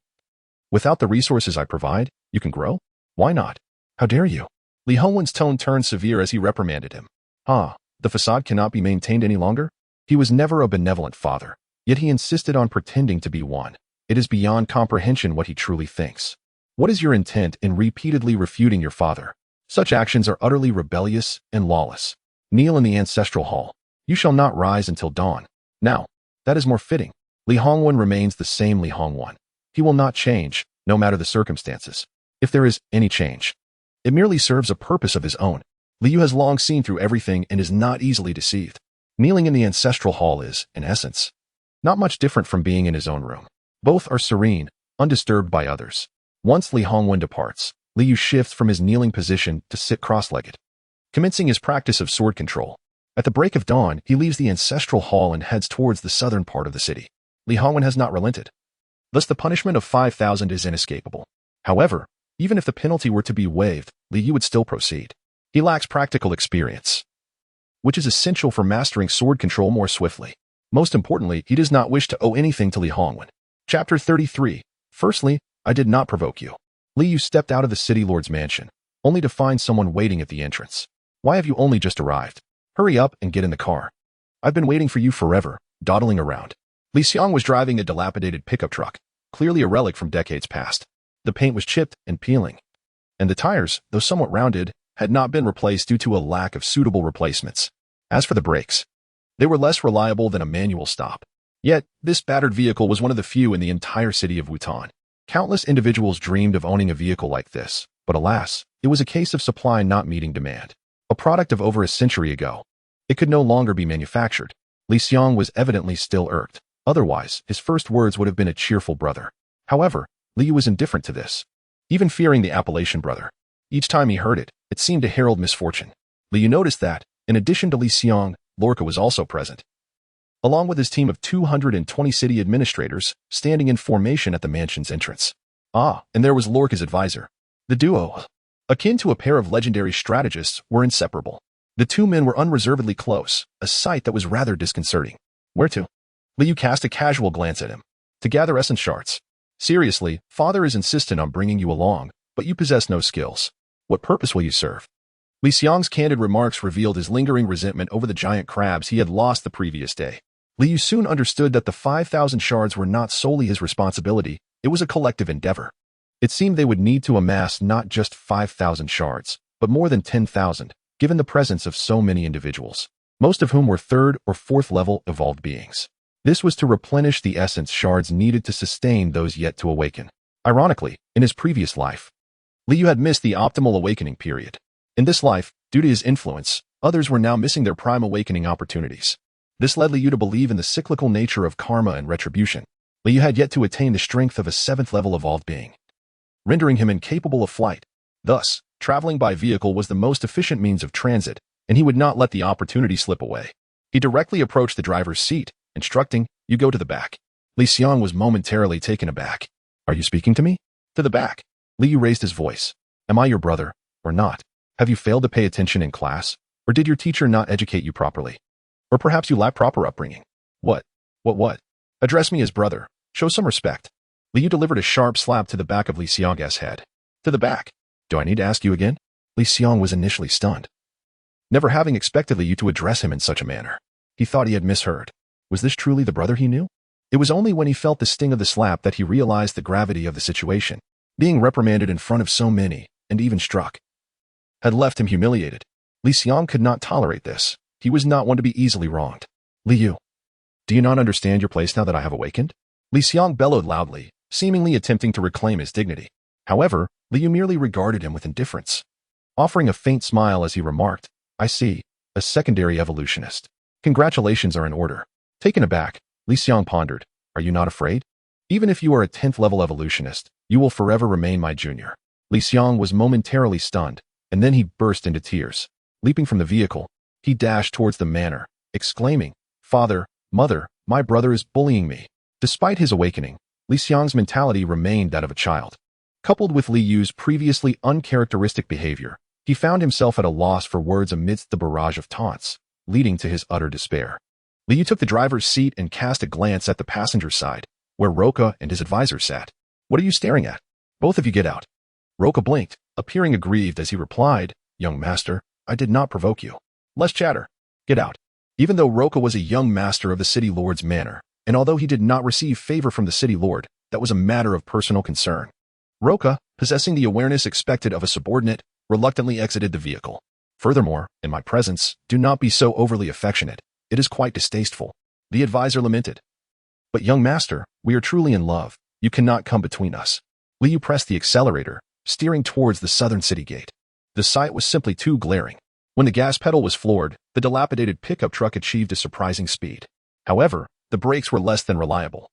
without the resources I provide, you can grow? Why not? How dare you? Li Hongwen's tone turned severe as he reprimanded him. The facade cannot be maintained any longer? He was never a benevolent father, yet he insisted on pretending to be one. It is beyond comprehension what he truly thinks. What is your intent in repeatedly refuting your father? Such actions are utterly rebellious and lawless. Kneel in the Ancestral Hall. You shall not rise until dawn. Now, that is more fitting. Li Hongwen remains the same Li Hongwen. He will not change, no matter the circumstances. If there is any change, it merely serves a purpose of his own. Liu has long seen through everything and is not easily deceived. Kneeling in the Ancestral Hall is, in essence, not much different from being in his own room. Both are serene, undisturbed by others. Once Li Hongwen departs, Liu shifts from his kneeling position to sit cross-legged, commencing his practice of sword control. At the break of dawn, he leaves the Ancestral Hall and heads towards the southern part of the city. Li Hongwen has not relented. Thus the punishment of 5,000 is inescapable. However, even if the penalty were to be waived, Liu would still proceed. He lacks practical experience, which is essential for mastering sword control more swiftly. Most importantly, he does not wish to owe anything to Li Hongwen. Chapter 33. Firstly, I did not provoke you. Liu stepped out of the city lord's mansion, only to find someone waiting at the entrance. Why have you only just arrived? Hurry up and get in the car. I've been waiting for you forever, dawdling around. Liang was driving a dilapidated pickup truck, clearly a relic from decades past. The paint was chipped and peeling, and the tires, though somewhat rounded, had not been replaced due to a lack of suitable replacements. As for the brakes, they were less reliable than a manual stop. Yet, this battered vehicle was one of the few in the entire city of Wutan. Countless individuals dreamed of owning a vehicle like this, but alas, it was a case of supply not meeting demand. A product of over a century ago. It could no longer be manufactured. Liang was evidently still irked. Otherwise, his first words would have been a cheerful brother. However, Liu was indifferent to this, even fearing the appellation brother. Each time he heard it, it seemed to herald misfortune. Liu noticed that, in addition to Liang, Lorca was also present, along with his team of 220 city administrators, standing in formation at the mansion's entrance. And there was Lorca's advisor. The duo, akin to a pair of legendary strategists, were inseparable. The two men were unreservedly close, a sight that was rather disconcerting. Where to? Liu cast a casual glance at him. To gather essence shards. Seriously, father is insistent on bringing you along, but you possess no skills. What purpose will you serve? Liang's candid remarks revealed his lingering resentment over the giant crabs he had lost the previous day. Liu soon understood that the 5,000 shards were not solely his responsibility, it was a collective endeavor. It seemed they would need to amass not just 5,000 shards, but more than 10,000, given the presence of so many individuals, most of whom were 3rd or 4th level evolved beings. This was to replenish the essence shards needed to sustain those yet to awaken. Ironically, in his previous life, Liu had missed the optimal awakening period. In this life, due to his influence, others were now missing their prime awakening opportunities. This led Liu to believe in the cyclical nature of karma and retribution. Liu had yet to attain the strength of a 7th level evolved being, rendering him incapable of flight. Thus, traveling by vehicle was the most efficient means of transit, and he would not let the opportunity slip away. He directly approached the driver's seat, instructing, "You go to the back." Liang was momentarily taken aback. "Are you speaking to me?" "To the back." Liu raised his voice. "Am I your brother, or not? Have you failed to pay attention in class, or did your teacher not educate you properly? Or perhaps you lack proper upbringing? What? Address me as brother. Show some respect." Liu delivered a sharp slap to the back of Liang's head. "To the back. Do I need to ask you again?" Liang was initially stunned, never having expected Liu to address him in such a manner. He thought he had misheard. Was this truly the brother he knew? It was only when he felt the sting of the slap that he realized the gravity of the situation. Being reprimanded in front of so many, and even struck, had left him humiliated. Liang could not tolerate this. He was not one to be easily wronged. "Liu, do you not understand your place now that I have awakened?" Liang bellowed loudly, seemingly attempting to reclaim his dignity. However, Liu merely regarded him with indifference, offering a faint smile as he remarked, "I see, a secondary evolutionist. Congratulations are in order." Taken aback, Liang pondered, "Are you not afraid? Even if you are a 10th level evolutionist, you will forever remain my junior." Liang was momentarily stunned, and then he burst into tears. Leaping from the vehicle, he dashed towards the manor, exclaiming, "Father, mother, my brother is bullying me." Despite his awakening, Liang's mentality remained that of a child. Coupled with Liu's previously uncharacteristic behavior, he found himself at a loss for words amidst the barrage of taunts, leading to his utter despair. Liu took the driver's seat and cast a glance at the passenger side, where Roca and his advisor sat. "What are you staring at? Both of you get out." Roca blinked, appearing aggrieved as he replied, "Young master, I did not provoke you. Less chatter. Get out." Even though Roca was a young master of the city lord's manor, and although he did not receive favor from the city lord, that was a matter of personal concern. Roca, possessing the awareness expected of a subordinate, reluctantly exited the vehicle. "Furthermore, in my presence, do not be so overly affectionate. It is quite distasteful," the advisor lamented. "But young master, we are truly in love. You cannot come between us." Liu pressed the accelerator, steering towards the southern city gate. The sight was simply too glaring. When the gas pedal was floored, the dilapidated pickup truck achieved a surprising speed. However, the brakes were less than reliable.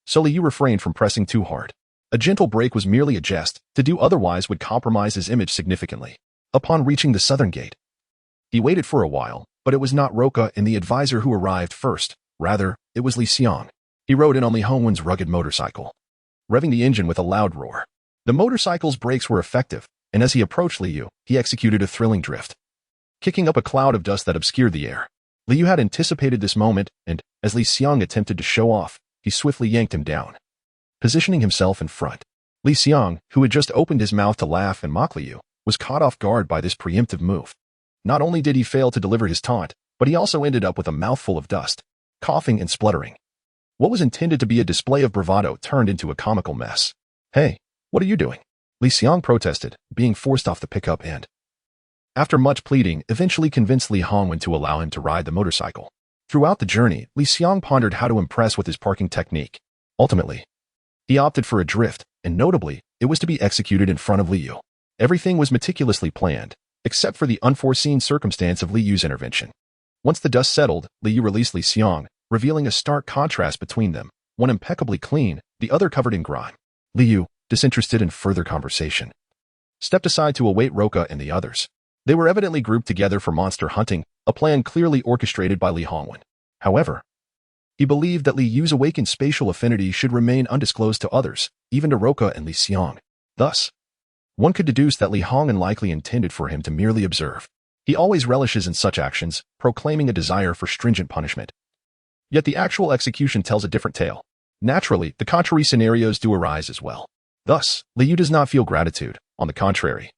So Liu refrained from pressing too hard. A gentle brake was merely a jest. To do otherwise would compromise his image significantly. Upon reaching the southern gate, he waited for a while, but it was not Roca and the advisor who arrived first. Rather, it was Liang. He rode in on Li Hongwen's rugged motorcycle, revving the engine with a loud roar. The motorcycle's brakes were effective, and as he approached Liu, he executed a thrilling drift, kicking up a cloud of dust that obscured the air. Liu had anticipated this moment, and, as Liang attempted to show off, he swiftly yanked him down, positioning himself in front. Liang, who had just opened his mouth to laugh and mock Liu, was caught off guard by this preemptive move. Not only did he fail to deliver his taunt, but he also ended up with a mouthful of dust. coughing and spluttering. What was intended to be a display of bravado turned into a comical mess. "Hey, what are you doing?" Liang protested, being forced off the pickup and, after much pleading, eventually convinced Li Hongwen to allow him to ride the motorcycle. Throughout the journey, Liang pondered how to impress with his parking technique. Ultimately, he opted for a drift, and notably, it was to be executed in front of Liu. Everything was meticulously planned, except for the unforeseen circumstance of Liu's intervention. Once the dust settled, Liu released Liang, revealing a stark contrast between them, one impeccably clean, the other covered in grime. Liu, disinterested in further conversation, stepped aside to await Roca and the others. They were evidently grouped together for monster hunting, a plan clearly orchestrated by Li Hongwen. However, he believed that Liu's awakened spatial affinity should remain undisclosed to others, even to Roca and Liang. Thus, one could deduce that Li Hongwen likely intended for him to merely observe. He always relishes in such actions, proclaiming a desire for stringent punishment. Yet the actual execution tells a different tale. Naturally, the contrary scenarios do arise as well. Thus, Liu does not feel gratitude. On the contrary,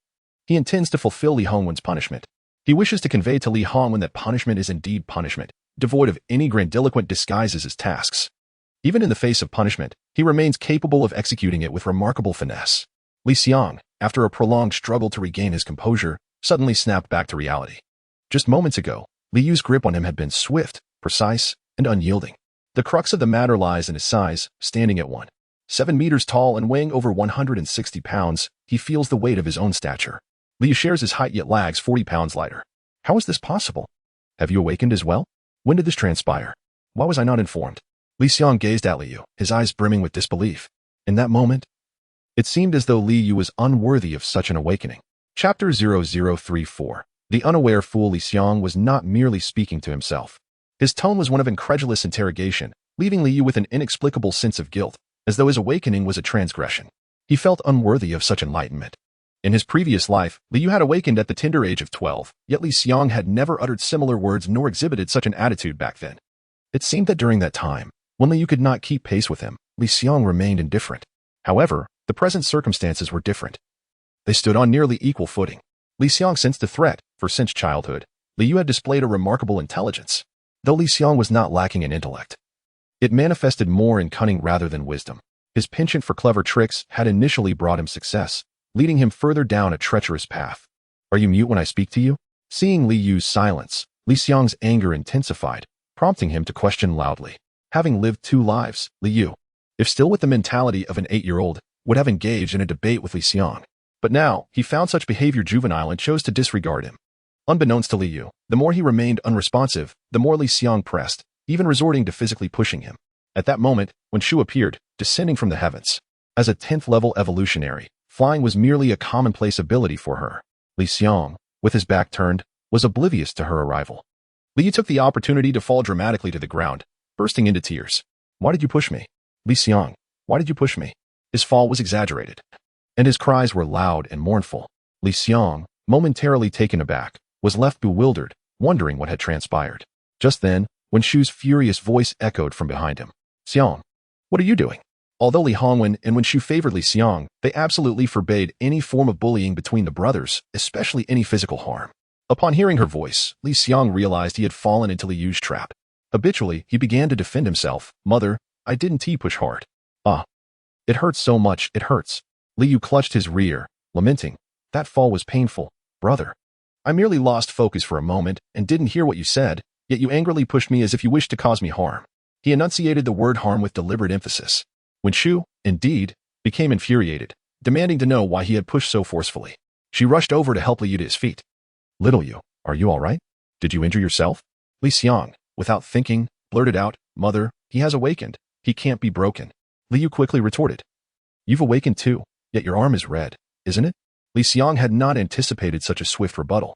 he intends to fulfill Li Hongwen's punishment. He wishes to convey to Li Hongwen that punishment is indeed punishment, devoid of any grandiloquent disguises as tasks. Even in the face of punishment, he remains capable of executing it with remarkable finesse. Liang, after a prolonged struggle to regain his composure, suddenly snapped back to reality. Just moments ago, Liu's grip on him had been swift, precise, and unyielding. The crux of the matter lies in his size. Standing at 1.7 meters tall and weighing over 160 pounds, he feels the weight of his own stature. Liu shares his height yet lags 40 pounds lighter. How is this possible? Have you awakened as well? When did this transpire? Why was I not informed? Liang gazed at Liu, his eyes brimming with disbelief. In that moment, it seemed as though Liu was unworthy of such an awakening. Chapter 0034. The unaware fool. Liang was not merely speaking to himself. His tone was one of incredulous interrogation, leaving Liu with an inexplicable sense of guilt, as though his awakening was a transgression. He felt unworthy of such enlightenment. In his previous life, Liu had awakened at the tender age of 12, yet Liang had never uttered similar words nor exhibited such an attitude back then. It seemed that during that time, when Liu could not keep pace with him, Liang remained indifferent. However, the present circumstances were different. They stood on nearly equal footing. Liang sensed a threat, for since childhood, Liu had displayed a remarkable intelligence. Though Liang was not lacking in intellect, it manifested more in cunning rather than wisdom. His penchant for clever tricks had initially brought him success, leading him further down a treacherous path. Are you mute when I speak to you? Seeing Liu's silence, Liang's anger intensified, prompting him to question loudly. Having lived 2 lives, Liu, if still with the mentality of an 8-year-old, would have engaged in a debate with Liang. But now, he found such behavior juvenile and chose to disregard him. Unbeknownst to Liu, the more he remained unresponsive, the more Liang pressed, even resorting to physically pushing him. At that moment, when Shu appeared, descending from the heavens. As a 10th-level evolutionary, flying was merely a commonplace ability for her. Liang, with his back turned, was oblivious to her arrival. Liu took the opportunity to fall dramatically to the ground, bursting into tears. Why did you push me? Liang, why did you push me? His fall was exaggerated, and his cries were loud and mournful. Liang, momentarily taken aback, was left bewildered, wondering what had transpired. Just then, when Shu's furious voice echoed from behind him. Xiang, what are you doing? Although Li Hongwen and when Shu favored Liang, they absolutely forbade any form of bullying between the brothers, especially any physical harm. Upon hearing her voice, Liang realized he had fallen into Liu's trap. Habitually, he began to defend himself. Mother, I didn't push hard. It hurts so much, it hurts. Liu clutched his rear, lamenting. That fall was painful, brother. I merely lost focus for a moment and didn't hear what you said, yet you angrily pushed me as if you wished to cause me harm. He enunciated the word harm with deliberate emphasis. When Shu, indeed, became infuriated, demanding to know why he had pushed so forcefully. She rushed over to help Liu to his feet. Little you, are you all right? Did you injure yourself? Liang, without thinking, blurted out, Mother, he has awakened. He can't be broken. Liu quickly retorted. You've awakened too, yet your arm is red, isn't it? Liang had not anticipated such a swift rebuttal.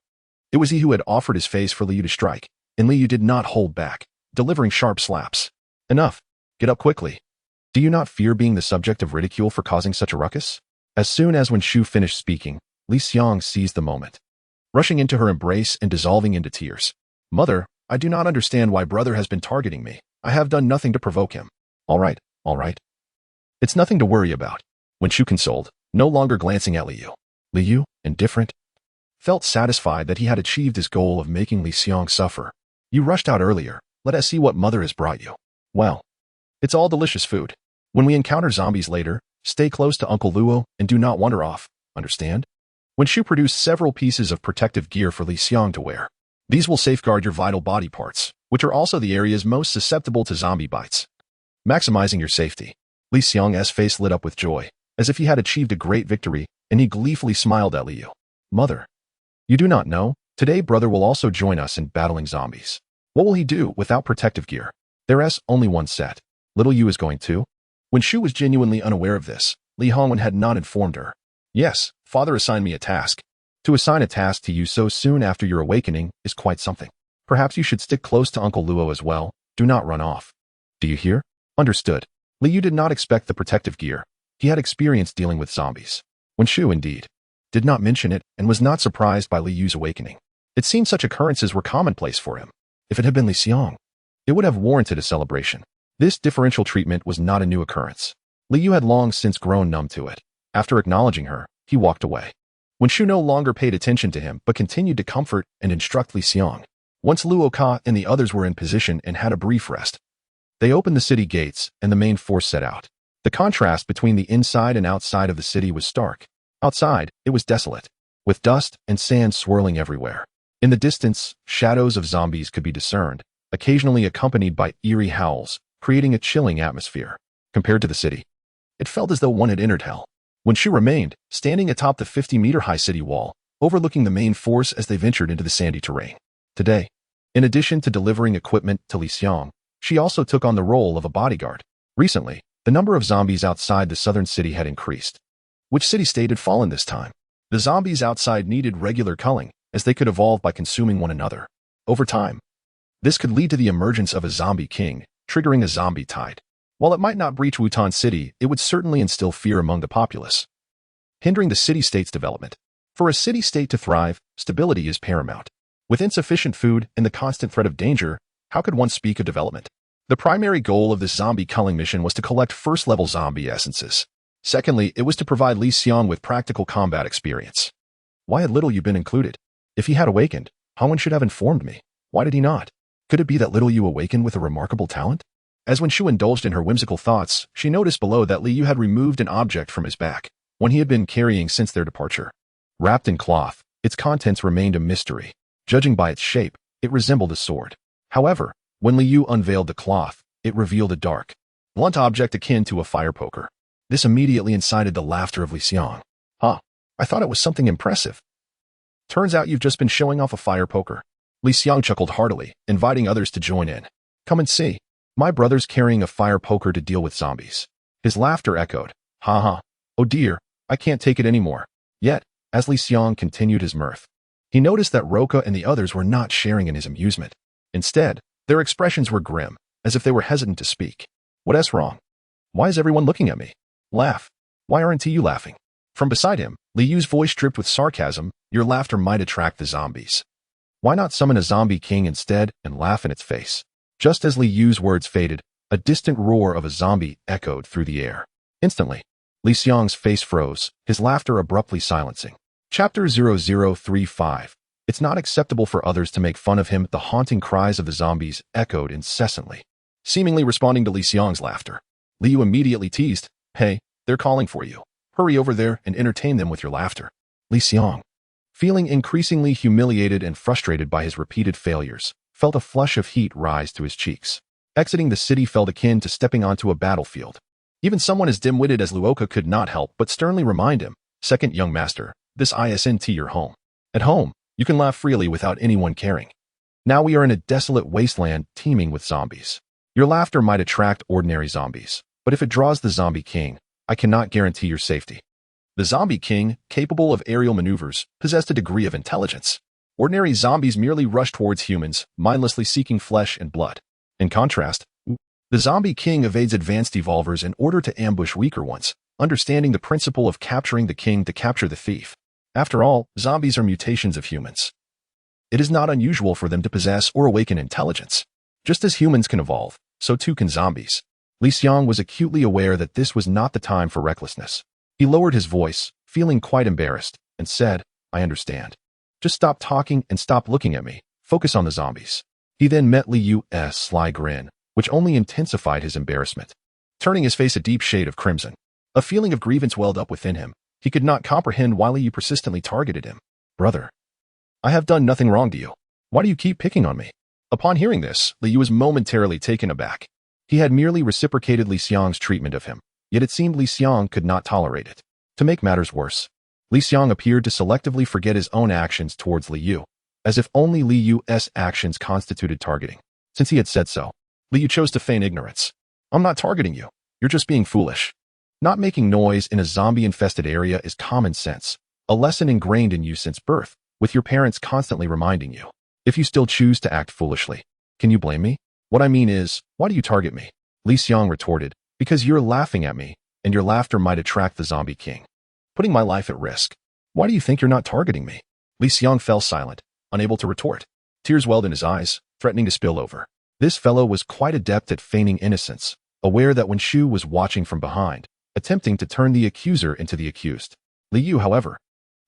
It was he who had offered his face for Liu to strike, and Liu did not hold back, delivering sharp slaps. Enough. Get up quickly. Do you not fear being the subject of ridicule for causing such a ruckus? As soon as when Shu finished speaking, Liang seized the moment, rushing into her embrace and dissolving into tears. Mother, I do not understand why brother has been targeting me. I have done nothing to provoke him. All right. It's nothing to worry about. When Shu consoled, no longer glancing at Liu, indifferent, felt satisfied that he had achieved his goal of making Liang suffer. You rushed out earlier, let us see what mother has brought you. Well, it's all delicious food. When we encounter zombies later, stay close to Uncle Luo and do not wander off, understand? When Shu produced several pieces of protective gear for Li Xiang to wear. These will safeguard your vital body parts, which are also the areas most susceptible to zombie bites. Maximizing your safety. Li Xiang's face lit up with joy, as if he had achieved a great victory, and he gleefully smiled at Liu. Mother, you do not know, today brother will also join us in battling zombies. What will he do without protective gear? There's only one set. Little Yu is going to. When Shu was genuinely unaware of this, Li Hongwen had not informed her. Yes, father assigned me a task. To assign a task to you so soon after your awakening is quite something. Perhaps you should stick close to Uncle Luo as well. Do not run off. Do you hear? Understood. Li Yu did not expect the protective gear. He had experience dealing with zombies. When Shu, indeed, did not mention it and was not surprised by Li Yu's awakening. It seemed such occurrences were commonplace for him. If it had been Li Xiang, it would have warranted a celebration. This differential treatment was not a new occurrence. Li Yu had long since grown numb to it. After acknowledging her, he walked away. When Shu no longer paid attention to him but continued to comfort and instruct Li Xiang. Once Luo Ka and the others were in position and had a brief rest, they opened the city gates and the main force set out. The contrast between the inside and outside of the city was stark. Outside, it was desolate, with dust and sand swirling everywhere. In the distance, shadows of zombies could be discerned, occasionally accompanied by eerie howls, creating a chilling atmosphere. Compared to the city, it felt as though one had entered hell. When Shu remained, standing atop the 50-meter-high city wall, overlooking the main force as they ventured into the sandy terrain. Today, in addition to delivering equipment to Li Xiang, she also took on the role of a bodyguard. Recently, the number of zombies outside the southern city had increased. Which city-state had fallen this time? The zombies outside needed regular culling, as they could evolve by consuming one another. Over time, this could lead to the emergence of a zombie king, triggering a zombie tide. While it might not breach Wutan City, it would certainly instill fear among the populace, hindering the city-state's development. For a city-state to thrive, stability is paramount. With insufficient food and the constant threat of danger, how could one speak of development? The primary goal of this zombie culling mission was to collect first-level zombie essences. Secondly, it was to provide Li Xiang with practical combat experience. Why had Little Yu been included? If he had awakened, Hongwen should have informed me. Why did he not? Could it be that Little Yu awakened with a remarkable talent? As when Shu indulged in her whimsical thoughts, she noticed below that Li Yu had removed an object from his back, one he had been carrying since their departure. Wrapped in cloth, its contents remained a mystery. Judging by its shape, it resembled a sword. However, when Li Yu unveiled the cloth, it revealed a dark, blunt object akin to a fire poker. This immediately incited the laughter of Li Xiang. I thought it was something impressive. Turns out you've just been showing off a fire poker. Li Xiang chuckled heartily, inviting others to join in. Come and see. My brother's carrying a fire poker to deal with zombies. His laughter echoed. Ha ha. Oh dear, I can't take it anymore. Yet, as Li Xiang continued his mirth, he noticed that Roka and the others were not sharing in his amusement. Instead, their expressions were grim, as if they were hesitant to speak. What's wrong? Why is everyone looking at me? Laugh. Why aren't you laughing? From beside him, Li Yu's voice dripped with sarcasm. Your laughter might attract the zombies. Why not summon a zombie king instead and laugh in its face? Just as Li Yu's words faded, a distant roar of a zombie echoed through the air. Instantly, Li Xiang's face froze, his laughter abruptly silencing. Chapter 0035. It's not acceptable for others to make fun of him. The haunting cries of the zombies echoed incessantly, seemingly responding to Li Xiang's laughter. Li Yu immediately teased, Hey, they're calling for you. Hurry over there and entertain them with your laughter. Li Xiang, feeling increasingly humiliated and frustrated by his repeated failures, felt a flush of heat rise to his cheeks. Exiting the city felt akin to stepping onto a battlefield. Even someone as dim-witted as Luoka could not help but sternly remind him, Second young master, this isn't your home. At home, you can laugh freely without anyone caring. Now we are in a desolate wasteland teeming with zombies. Your laughter might attract ordinary zombies, but if it draws the zombie king, I cannot guarantee your safety. The zombie king, capable of aerial maneuvers, possessed a degree of intelligence. Ordinary zombies merely rush towards humans, mindlessly seeking flesh and blood. In contrast, the zombie king evades advanced evolvers in order to ambush weaker ones, understanding the principle of capturing the king to capture the thief. After all, zombies are mutations of humans. It is not unusual for them to possess or awaken intelligence. Just as humans can evolve, so too can zombies. Li Xiang was acutely aware that this was not the time for recklessness. He lowered his voice, feeling quite embarrassed, and said, I understand. Just stop talking and stop looking at me. Focus on the zombies. He then met Liu's sly grin, which only intensified his embarrassment, turning his face a deep shade of crimson. A feeling of grievance welled up within him. He could not comprehend why Liu persistently targeted him. Brother, I have done nothing wrong to you. Why do you keep picking on me? Upon hearing this, Liu was momentarily taken aback. He had merely reciprocated Li Xiang's treatment of him, yet it seemed Li Xiang could not tolerate it. To make matters worse, Li Xiang appeared to selectively forget his own actions towards Liu, as if only Liu's actions constituted targeting. Since he had said so, Liu chose to feign ignorance. I'm not targeting you. You're just being foolish. Not making noise in a zombie-infested area is common sense, a lesson ingrained in you since birth, with your parents constantly reminding you. If you still choose to act foolishly, can you blame me? What I mean is, why do you target me? Li Xiang retorted, because you're laughing at me, and your laughter might attract the zombie king, putting my life at risk. Why do you think you're not targeting me? Li Xiang fell silent, unable to retort. Tears welled in his eyes, threatening to spill over. This fellow was quite adept at feigning innocence, aware that when Shu was watching from behind, attempting to turn the accuser into the accused. Liu, however,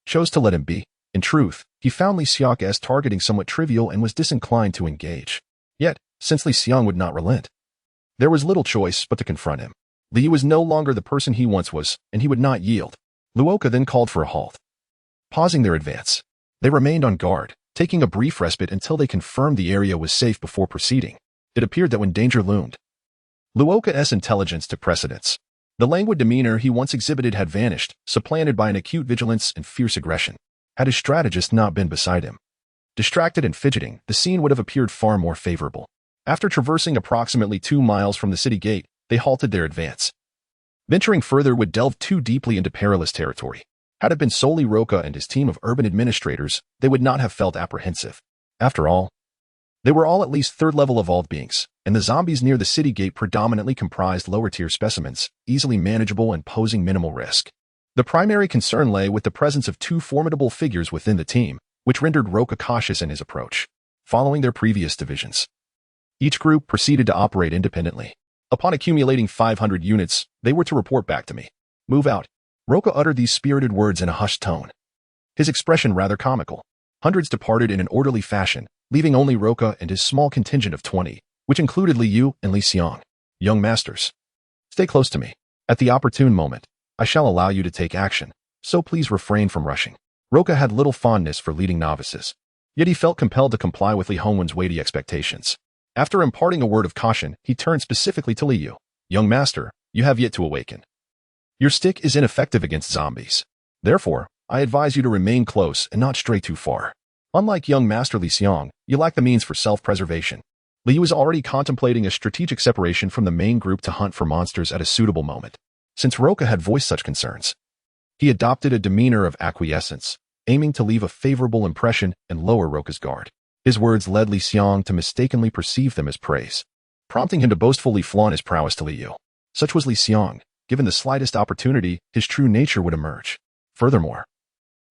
chose to let him be. In truth, he found Li Xiang's targeting somewhat trivial and was disinclined to engage. Yet, since Li Xiang would not relent, there was little choice but to confront him. Liu was no longer the person he once was, and he would not yield. Luoka then called for a halt. Pausing their advance, they remained on guard, taking a brief respite until they confirmed the area was safe before proceeding. It appeared that when danger loomed, Luoka's intelligence took precedence. The languid demeanor he once exhibited had vanished, supplanted by an acute vigilance and fierce aggression. Had his strategist not been beside him, distracted and fidgeting, the scene would have appeared far more favorable. After traversing approximately 2 miles from the city gate, they halted their advance. Venturing further would delve too deeply into perilous territory. Had it been solely Roca and his team of urban administrators, they would not have felt apprehensive. After all, they were all at least third-level evolved beings, and the zombies near the city gate predominantly comprised lower-tier specimens, easily manageable and posing minimal risk. The primary concern lay with the presence of 2 formidable figures within the team, which rendered Roca cautious in his approach. Following their previous divisions, each group proceeded to operate independently. Upon accumulating 500 units, they were to report back to me. Move out. Roca uttered these spirited words in a hushed tone, his expression rather comical. Hundreds departed in an orderly fashion, leaving only Roca and his small contingent of 20, which included Liu and Li Xiang. Young masters, stay close to me. At the opportune moment, I shall allow you to take action, so please refrain from rushing. Roca had little fondness for leading novices, yet he felt compelled to comply with Li Hongwen's weighty expectations. After imparting a word of caution, he turned specifically to Liu. Young master, you have yet to awaken. Your stick is ineffective against zombies. Therefore, I advise you to remain close and not stray too far. Unlike young master Li Xiang, you lack the means for self-preservation. Liu was already contemplating a strategic separation from the main group to hunt for monsters at a suitable moment. Since Roca had voiced such concerns, he adopted a demeanor of acquiescence, aiming to leave a favorable impression and lower Roca's guard. His words led Li Xiang to mistakenly perceive them as praise, prompting him to boastfully flaunt his prowess to Liu. Such was Li Xiang. Given the slightest opportunity, his true nature would emerge. Furthermore,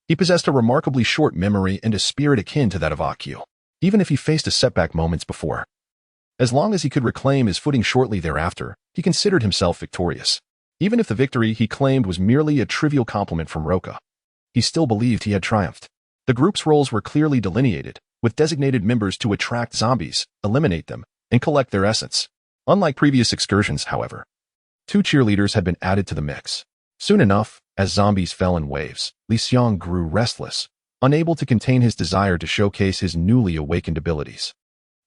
he possessed a remarkably short memory and a spirit akin to that of Akio, even if he faced a setback moments before. As long as he could reclaim his footing shortly thereafter, he considered himself victorious. Even if the victory he claimed was merely a trivial compliment from Roca, he still believed he had triumphed. The group's roles were clearly delineated, with designated members to attract zombies, eliminate them, and collect their essence. Unlike previous excursions, however, 2 cheerleaders had been added to the mix. Soon enough, as zombies fell in waves, Li Xiang grew restless, unable to contain his desire to showcase his newly awakened abilities.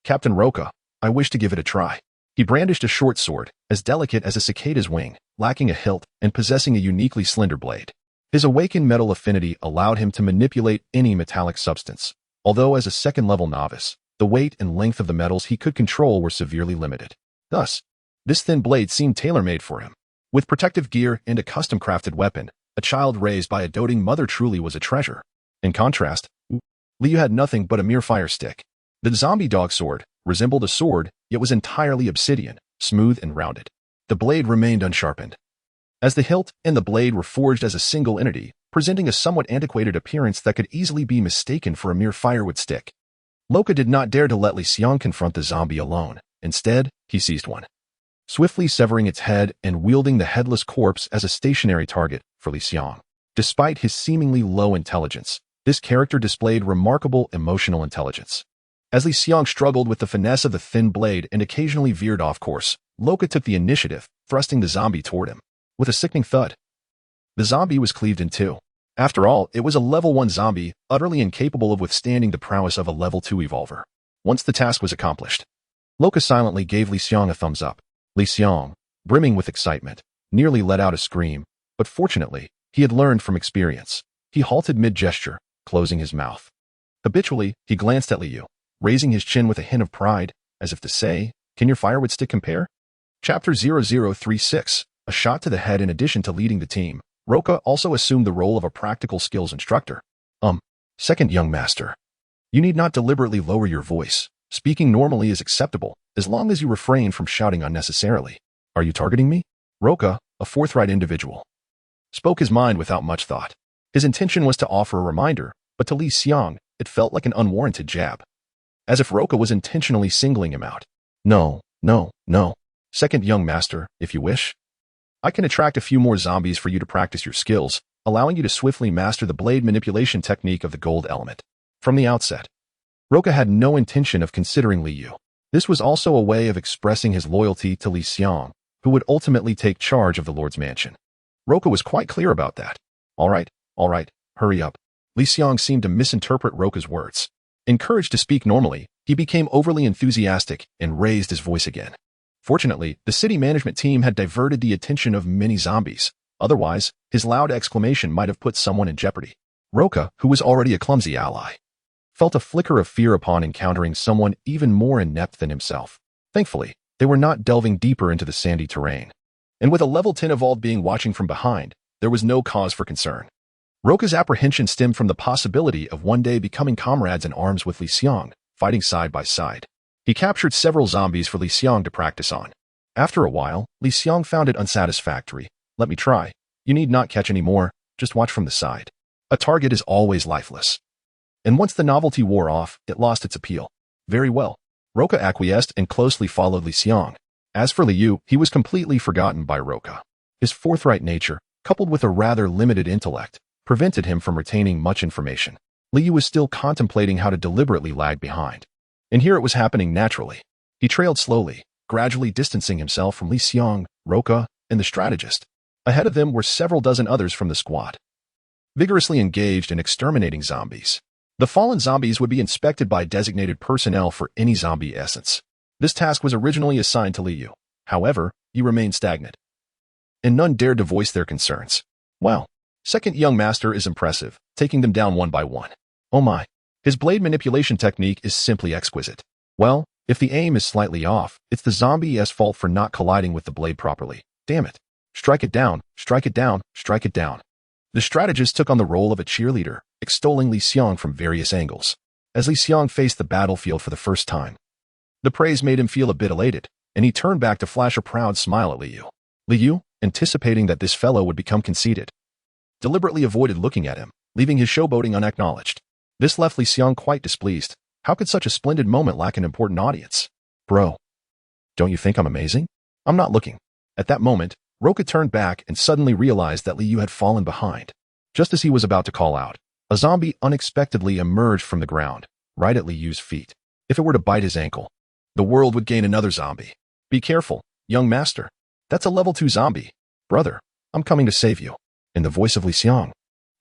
Captain Roca, I wish to give it a try. He brandished a short sword, as delicate as a cicada's wing, lacking a hilt and possessing a uniquely slender blade. His awakened metal affinity allowed him to manipulate any metallic substance, although as a second-level novice, the weight and length of the metals he could control were severely limited. Thus, this thin blade seemed tailor-made for him. With protective gear and a custom-crafted weapon, a child raised by a doting mother truly was a treasure. In contrast, Liu had nothing but a mere fire stick. The zombie dog sword resembled a sword, yet was entirely obsidian, smooth and rounded. The blade remained unsharpened, as the hilt and the blade were forged as a single entity, presenting a somewhat antiquated appearance that could easily be mistaken for a mere firewood stick. Roca did not dare to let Li Xiang confront the zombie alone. Instead, he seized one, swiftly severing its head and wielding the headless corpse as a stationary target for Li Xiang. Despite his seemingly low intelligence, this character displayed remarkable emotional intelligence. As Li Xiang struggled with the finesse of the thin blade and occasionally veered off course, Loka took the initiative, thrusting the zombie toward him. With a sickening thud, the zombie was cleaved in two. After all, it was a level 1 zombie, utterly incapable of withstanding the prowess of a level 2 evolver. Once the task was accomplished, Loka silently gave Li Xiang a thumbs up. Li Xiang, brimming with excitement, nearly let out a scream, but fortunately, he had learned from experience. He halted mid-gesture, closing his mouth. Habitually, he glanced at Liu, raising his chin with a hint of pride, as if to say, "Can your firewood stick compare?" Chapter 0036, a shot to the head. In addition to leading the team, Roka also assumed the role of a practical skills instructor. Second young master. You need not deliberately lower your voice. Speaking normally is acceptable, as long as you refrain from shouting unnecessarily. Are you targeting me? Roka, a forthright individual, spoke his mind without much thought. His intention was to offer a reminder, but to Li Xiang, it felt like an unwarranted jab. As if Roka was intentionally singling him out. No. Second young master, if you wish. I can attract a few more zombies for you to practice your skills, allowing you to swiftly master the blade manipulation technique of the gold element. From the outset, Roka had no intention of considering Liu. This was also a way of expressing his loyalty to Li Xiang, who would ultimately take charge of the Lord's mansion. Roka was quite clear about that. All right, hurry up. Li Xiang seemed to misinterpret Roka's words. Encouraged to speak normally, he became overly enthusiastic and raised his voice again. Fortunately, the city management team had diverted the attention of many zombies. Otherwise, his loud exclamation might have put someone in jeopardy. Roka, who was already a clumsy ally, felt a flicker of fear upon encountering someone even more inept than himself. Thankfully, they were not delving deeper into the sandy terrain. And with a level 10 evolved being watching from behind, there was no cause for concern. Roka's apprehension stemmed from the possibility of one day becoming comrades in arms with Li Xiang, fighting side by side. He captured several zombies for Li Xiang to practice on. After a while, Li Xiang found it unsatisfactory. Let me try. You need not catch any more, just watch from the side. A target is always lifeless. And once the novelty wore off, it lost its appeal. Very well. Roka acquiesced and closely followed Li Xiang. As for Liu, he was completely forgotten by Roka. His forthright nature, coupled with a rather limited intellect, prevented him from retaining much information. Liu was still contemplating how to deliberately lag behind. And here it was happening naturally. He trailed slowly, gradually distancing himself from Li Xiang, Roka, and the strategist. Ahead of them were several dozen others from the squad, vigorously engaged in exterminating zombies. The fallen zombies would be inspected by designated personnel for any zombie essence. This task was originally assigned to Liu. However, he remained stagnant, and none dared to voice their concerns. Wow, second young master is impressive, taking them down one by one. Oh my. His blade manipulation technique is simply exquisite. Well, if the aim is slightly off, it's the zombie's fault for not colliding with the blade properly. Damn it. Strike it down, strike it down, strike it down. The strategist took on the role of a cheerleader, extolling Li Xiang from various angles. As Li Xiang faced the battlefield for the first time, the praise made him feel a bit elated, and he turned back to flash a proud smile at Liu. Liu, anticipating that this fellow would become conceited, deliberately avoided looking at him, leaving his showboating unacknowledged. This left Li Xiang quite displeased. How could such a splendid moment lack an important audience? Bro, don't you think I'm amazing? I'm not looking. At that moment, Roka turned back and suddenly realized that Liu had fallen behind. Just as he was about to call out, a zombie unexpectedly emerged from the ground, right at Liu's feet. If it were to bite his ankle, the world would gain another zombie. Be careful, young master. That's a level 2 zombie. Brother, I'm coming to save you. In the voice of Li Xiang,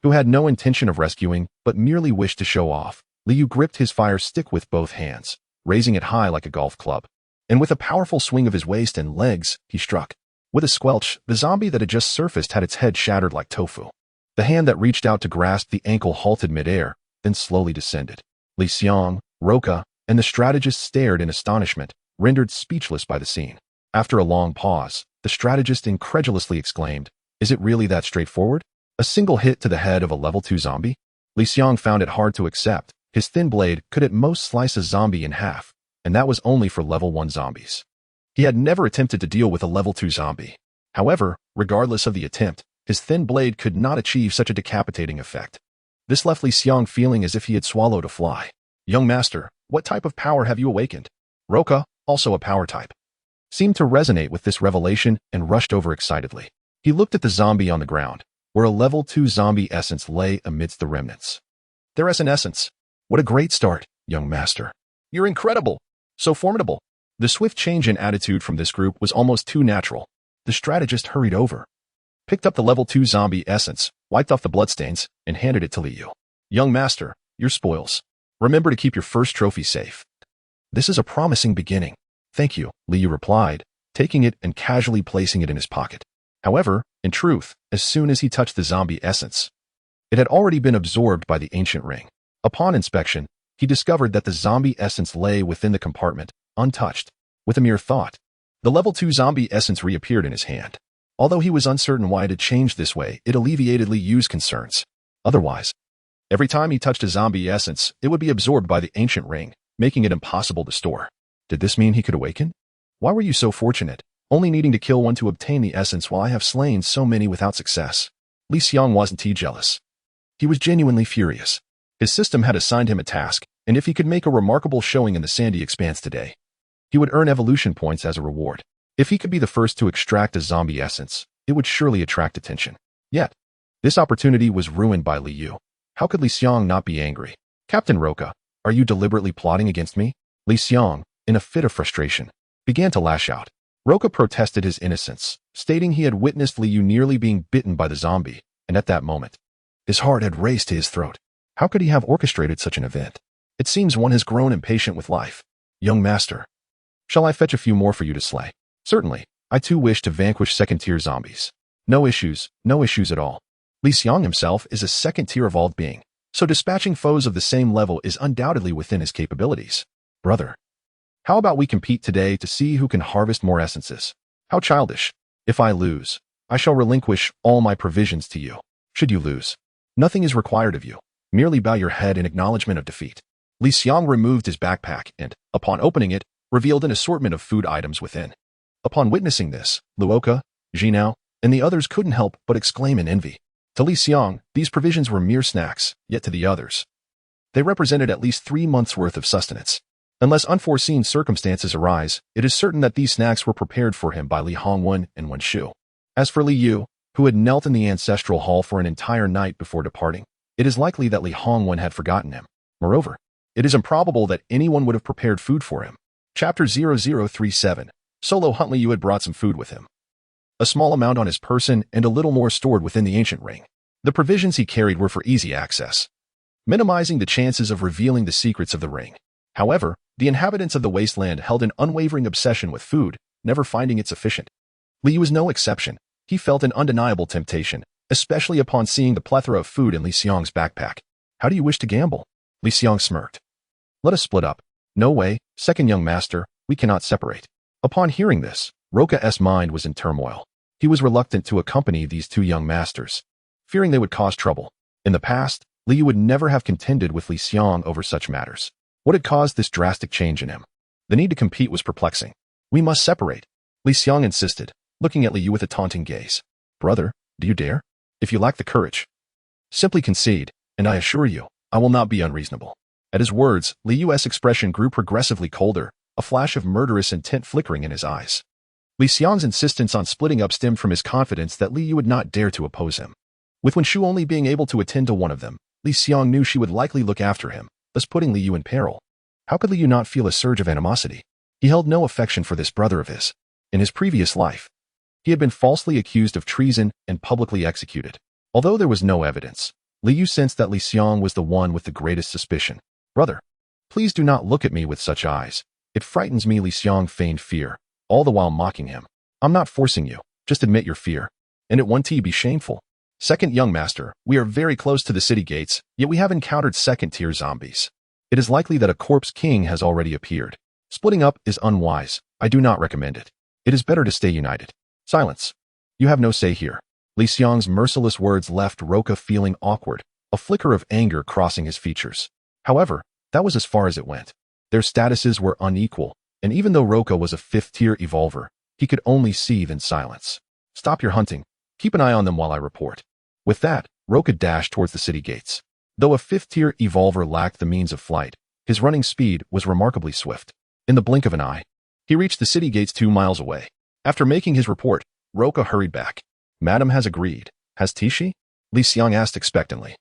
who had no intention of rescuing, but merely wished to show off, Liu gripped his fire stick with both hands, raising it high like a golf club. And with a powerful swing of his waist and legs, he struck. With a squelch, the zombie that had just surfaced had its head shattered like tofu. The hand that reached out to grasp the ankle halted midair, then slowly descended. Li Xiang, Roka, and the strategist stared in astonishment, rendered speechless by the scene. After a long pause, the strategist incredulously exclaimed, "Is it really that straightforward? A single hit to the head of a level 2 zombie?" Li Xiang found it hard to accept. His thin blade could at most slice a zombie in half, and that was only for level 1 zombies. He had never attempted to deal with a level 2 zombie. However, regardless of the attempt, his thin blade could not achieve such a decapitating effect. This left Li Xiang feeling as if he had swallowed a fly. Young master, what type of power have you awakened? Roka, also a power type, seemed to resonate with this revelation and rushed over excitedly. He looked at the zombie on the ground, where a level 2 zombie essence lay amidst the remnants. There is an essence. What a great start, young master. You're incredible. So formidable. The swift change in attitude from this group was almost too natural. The strategist hurried over, picked up the level 2 zombie essence, wiped off the bloodstains, and handed it to Liu. Young master, your spoils. Remember to keep your first trophy safe. This is a promising beginning. Thank you, Liu replied, taking it and casually placing it in his pocket. However, in truth, as soon as he touched the zombie essence, it had already been absorbed by the ancient ring. Upon inspection, he discovered that the zombie essence lay within the compartment, untouched. With a mere thought, the level 2 zombie essence reappeared in his hand. Although he was uncertain why it had changed this way, it alleviated Liu's concerns. Otherwise, every time he touched a zombie essence, it would be absorbed by the ancient ring, making it impossible to store. Did this mean he could awaken? Why were you so fortunate, only needing to kill one to obtain the essence while I have slain so many without success? Liang wasn't jealous. He was genuinely furious. His system had assigned him a task, and if he could make a remarkable showing in the sandy expanse today, he would earn evolution points as a reward. If he could be the first to extract a zombie essence, it would surely attract attention. Yet, this opportunity was ruined by Liu. How could Liang not be angry? Captain Roca, are you deliberately plotting against me? Liang, in a fit of frustration, began to lash out. Roca protested his innocence, stating he had witnessed Liu nearly being bitten by the zombie, and at that moment, his heart had raced to his throat. How could he have orchestrated such an event? It seems one has grown impatient with life. Young master, shall I fetch a few more for you to slay? Certainly, I too wish to vanquish second-tier zombies. No issues at all. Liang himself is a second-tier evolved being, so dispatching foes of the same level is undoubtedly within his capabilities. Brother, how about we compete today to see who can harvest more essences? How childish. If I lose, I shall relinquish all my provisions to you. Should you lose, nothing is required of you. Merely bow your head in acknowledgement of defeat. Liang removed his backpack and, upon opening it, revealed an assortment of food items within. Upon witnessing this, Luoka, Jinao, and the others couldn't help but exclaim in envy. To Liang, these provisions were mere snacks, yet to the others, they represented at least 3 months' worth of sustenance. Unless unforeseen circumstances arise, it is certain that these snacks were prepared for him by Li Hongwen and Wen Shu. As for Liu, who had knelt in the Ancestral Hall for an entire night before departing, it is likely that Li Hongwen had forgotten him. Moreover, it is improbable that anyone would have prepared food for him. Chapter 0037. Solo Huntley Liu had brought some food with him. A small amount on his person and a little more stored within the ancient ring. The provisions he carried were for easy access, minimizing the chances of revealing the secrets of the ring. However, the inhabitants of the wasteland held an unwavering obsession with food, never finding it sufficient. Liu was no exception. He felt an undeniable temptation, especially upon seeing the plethora of food in Liang's backpack. How do you wish to gamble? Liang smirked. Let us split up. No way, second young master, we cannot separate. Upon hearing this, Roca's mind was in turmoil. He was reluctant to accompany these two young masters, fearing they would cause trouble. In the past, Liu would never have contended with Liang over such matters. What had caused this drastic change in him? The need to compete was perplexing. We must separate, Liang insisted, looking at Liu with a taunting gaze. Brother, do you dare? If you lack the courage, simply concede, and I assure you, I will not be unreasonable. At his words, Liu's expression grew progressively colder, a flash of murderous intent flickering in his eyes. Liang's insistence on splitting up stemmed from his confidence that Liu would not dare to oppose him. With Wen Shu only being able to attend to one of them, Liang knew she would likely look after him, thus putting Liu in peril. How could Liu not feel a surge of animosity? He held no affection for this brother of his. In his previous life, he had been falsely accused of treason and publicly executed. Although there was no evidence, Liu sensed that Liang was the one with the greatest suspicion. Brother, please do not look at me with such eyes. It frightens me. Liang feigned fear, all the while mocking him. I'm not forcing you, just admit your fear. And it won't be shameful. Second young master, we are very close to the city gates, yet we have encountered second-tier zombies. It is likely that a corpse king has already appeared. Splitting up is unwise. I do not recommend it. It is better to stay united. Silence. You have no say here. Liang's merciless words left Roca feeling awkward, a flicker of anger crossing his features. However, that was as far as it went. Their statuses were unequal, and even though Roca was a 5th-tier evolver, he could only seethe in silence. Stop your hunting. Keep an eye on them while I report. With that, Roca dashed towards the city gates. Though a 5th-tier evolver lacked the means of flight, his running speed was remarkably swift. In the blink of an eye, he reached the city gates 2 miles away. After making his report, Roca hurried back. Madam has agreed. Has she? Liang asked expectantly,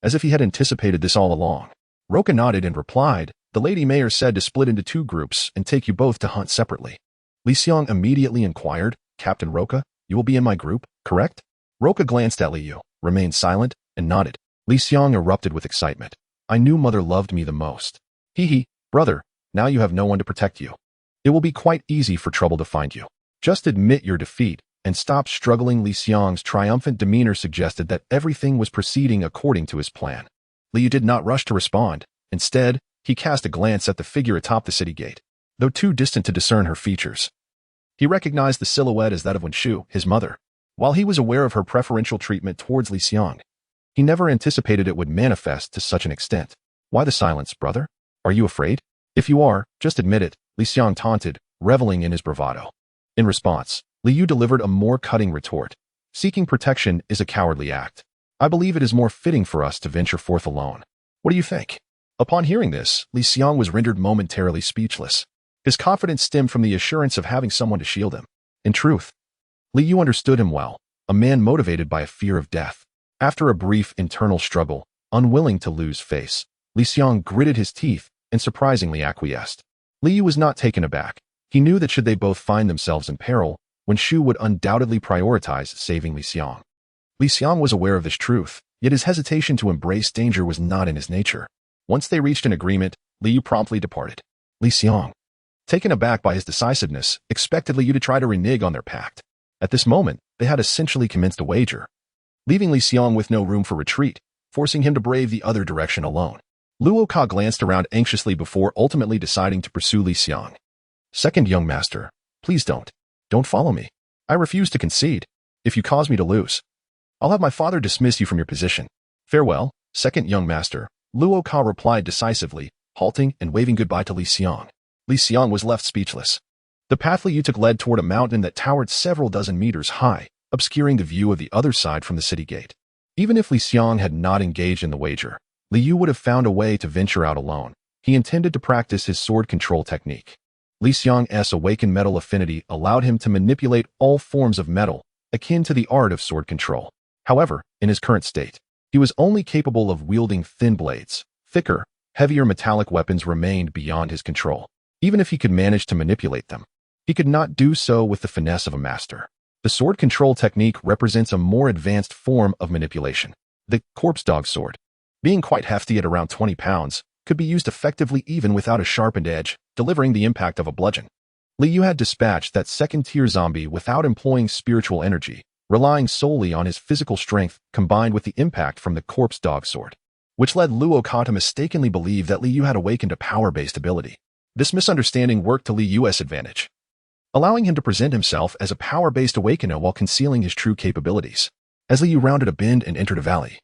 as if he had anticipated this all along. Roca nodded and replied, The lady mayor said to split into 2 groups and take you both to hunt separately. Liang immediately inquired, Captain Roca, you will be in my group, correct? Roca glanced at Liu, remained silent, and nodded. Liang erupted with excitement. I knew mother loved me the most. Hee, brother, now you have no one to protect you. It will be quite easy for trouble to find you. Just admit your defeat and stop struggling. Liang's triumphant demeanor suggested that everything was proceeding according to his plan. Liu did not rush to respond. Instead, he cast a glance at the figure atop the city gate. Though too distant to discern her features, he recognized the silhouette as that of Wenshu, his mother. While he was aware of her preferential treatment towards Liang, he never anticipated it would manifest to such an extent. Why the silence, brother? Are you afraid? If you are, just admit it, Liang taunted, reveling in his bravado. In response, Liu delivered a more cutting retort. Seeking protection is a cowardly act. I believe it is more fitting for us to venture forth alone. What do you think? Upon hearing this, Liang was rendered momentarily speechless. His confidence stemmed from the assurance of having someone to shield him. In truth, Liu understood him well, a man motivated by a fear of death. After a brief internal struggle, unwilling to lose face, Liang gritted his teeth and surprisingly acquiesced. Liu was not taken aback. He knew that should they both find themselves in peril, Wenshu would undoubtedly prioritize saving Liang. Liang was aware of this truth, yet his hesitation to embrace danger was not in his nature. Once they reached an agreement, Liu promptly departed. Liang, taken aback by his decisiveness, expected Liu to try to renege on their pact. At this moment, they had essentially commenced a wager, leaving Liang with no room for retreat, forcing him to brave the other direction alone. Luo Ka glanced around anxiously before ultimately deciding to pursue Liang. Second young master, please don't follow me. I refuse to concede. If you cause me to lose, I'll have my father dismiss you from your position. Farewell, second young master, Luo Ka replied decisively, halting and waving goodbye to Liang. Liang was left speechless. The path Liu took led toward a mountain that towered several dozen meters high, obscuring the view of the other side from the city gate. Even if Liang had not engaged in the wager, Liu would have found a way to venture out alone. He intended to practice his sword control technique. Liang's awakened metal affinity allowed him to manipulate all forms of metal, akin to the art of sword control. However, in his current state, he was only capable of wielding thin blades. Thicker, heavier metallic weapons remained beyond his control. Even if he could manage to manipulate them, he could not do so with the finesse of a master. The sword control technique represents a more advanced form of manipulation. The corpse dog sword, being quite hefty at around 20 pounds, could be used effectively even without a sharpened edge, delivering the impact of a bludgeon. Liu had dispatched that second-tier zombie without employing spiritual energy, relying solely on his physical strength combined with the impact from the corpse dog sword, which led Luo Ka to mistakenly believe that Liu had awakened a power-based ability. This misunderstanding worked to Liu's advantage, allowing him to present himself as a power-based awakener while concealing his true capabilities. As Liu rounded a bend and entered a valley,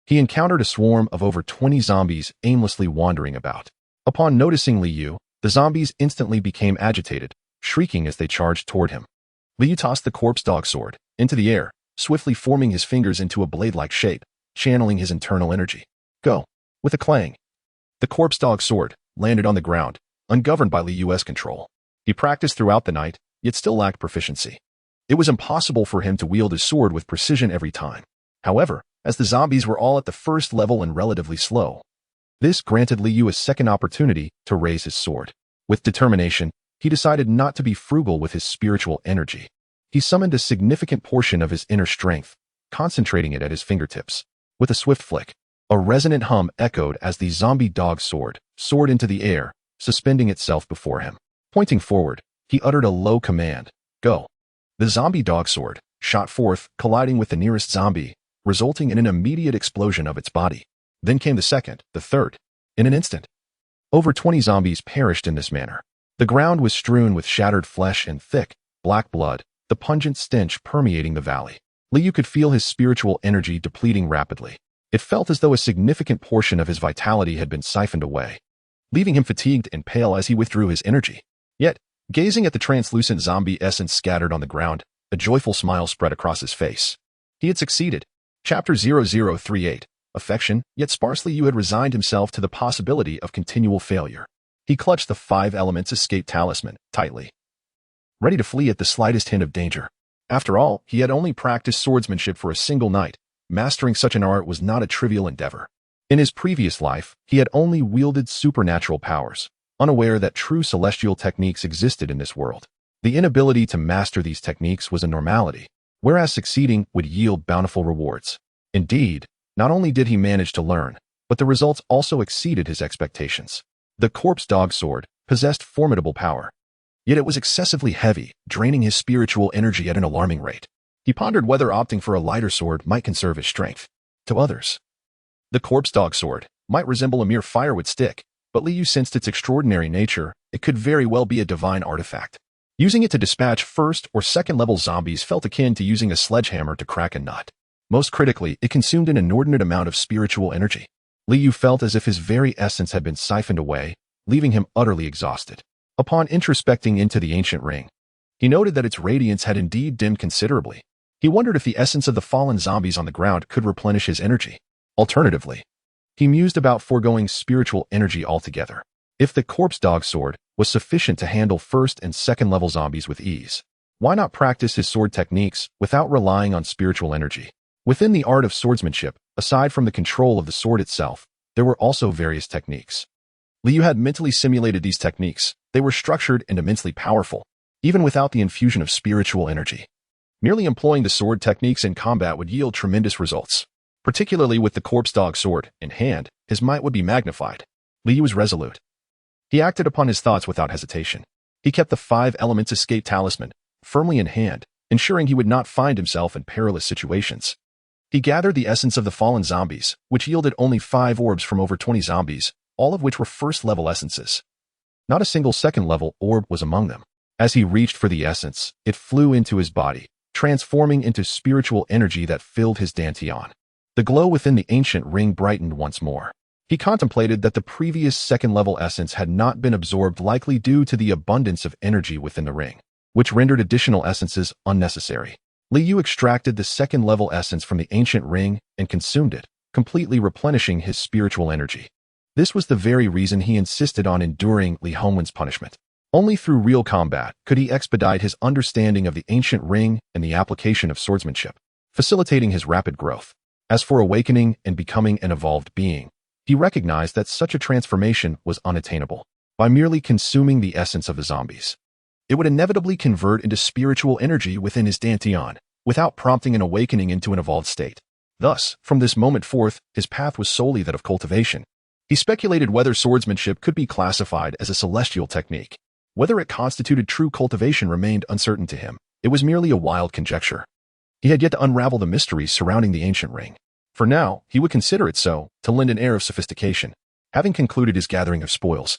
he encountered a swarm of over 20 zombies aimlessly wandering about. Upon noticing Liu, the zombies instantly became agitated, shrieking as they charged toward him. Liu tossed the corpse dog sword into the air, swiftly forming his fingers into a blade-like shape, channeling his internal energy. Go! With a clang, the corpse dog sword landed on the ground, ungoverned by Liu's control. He practiced throughout the night, yet still lacked proficiency. It was impossible for him to wield his sword with precision every time. However, as the zombies were all at the first level and relatively slow, this granted Liu a second opportunity to raise his sword. With determination, he decided not to be frugal with his spiritual energy. He summoned a significant portion of his inner strength, concentrating it at his fingertips. With a swift flick, a resonant hum echoed as the zombie dog sword soared into the air, suspending itself before him. Pointing forward, he uttered a low command, "Go." The zombie dog sword shot forth, colliding with the nearest zombie, resulting in an immediate explosion of its body. Then came the second, the third. In an instant, over 20 zombies perished in this manner. The ground was strewn with shattered flesh and thick, black blood, the pungent stench permeating the valley. Liu could feel his spiritual energy depleting rapidly. It felt as though a significant portion of his vitality had been siphoned away, leaving him fatigued and pale as he withdrew his energy. Yet, gazing at the translucent zombie essence scattered on the ground, a joyful smile spread across his face. He had succeeded. Chapter 0038. Affection, yet sparsely Liu had resigned himself to the possibility of continual failure. He clutched the 5 elements escape talisman tightly, ready to flee at the slightest hint of danger. After all, he had only practiced swordsmanship for a single night. Mastering such an art was not a trivial endeavor. In his previous life, he had only wielded supernatural powers, unaware that true celestial techniques existed in this world. The inability to master these techniques was a normality, whereas succeeding would yield bountiful rewards. Indeed, not only did he manage to learn, but the results also exceeded his expectations. The corpse dog sword possessed formidable power, yet it was excessively heavy, draining his spiritual energy at an alarming rate. He pondered whether opting for a lighter sword might conserve his strength. To others, the corpse dog sword might resemble a mere firewood stick, but Liu sensed its extraordinary nature. It could very well be a divine artifact. Using it to dispatch first or second level zombies felt akin to using a sledgehammer to crack a nut. Most critically, it consumed an inordinate amount of spiritual energy. Liu felt as if his very essence had been siphoned away, leaving him utterly exhausted. Upon introspecting into the ancient ring, he noted that its radiance had indeed dimmed considerably. He wondered if the essence of the fallen zombies on the ground could replenish his energy. Alternatively, he mused about foregoing spiritual energy altogether. If the corpse dog sword was sufficient to handle first and second level zombies with ease, why not practice his sword techniques without relying on spiritual energy? Within the art of swordsmanship, aside from the control of the sword itself, there were also various techniques. Liu had mentally simulated these techniques. They were structured and immensely powerful, even without the infusion of spiritual energy. Merely employing the sword techniques in combat would yield tremendous results. Particularly with the corpse dog sword in hand, his might would be magnified. Liu was resolute. He acted upon his thoughts without hesitation. He kept the 5 elements escape talisman firmly in hand, ensuring he would not find himself in perilous situations. He gathered the essence of the fallen zombies, which yielded only 5 orbs from over 20 zombies, all of which were first-level essences. Not a single second-level orb was among them. As he reached for the essence, it flew into his body, transforming into spiritual energy that filled his dantian. The glow within the ancient ring brightened once more. He contemplated that the previous second-level essence had not been absorbed, likely due to the abundance of energy within the ring, which rendered additional essences unnecessary. Liu extracted the second-level essence from the ancient ring and consumed it, completely replenishing his spiritual energy. This was the very reason he insisted on enduring Li Hongwen's punishment. Only through real combat could he expedite his understanding of the ancient ring and the application of swordsmanship, facilitating his rapid growth. As for awakening and becoming an evolved being, he recognized that such a transformation was unattainable. By merely consuming the essence of the zombies, it would inevitably convert into spiritual energy within his dantian, without prompting an awakening into an evolved state. Thus, from this moment forth, his path was solely that of cultivation. He speculated whether swordsmanship could be classified as a celestial technique. Whether it constituted true cultivation remained uncertain to him. It was merely a wild conjecture. He had yet to unravel the mysteries surrounding the ancient ring. For now, he would consider it so, to lend an air of sophistication. Having concluded his gathering of spoils,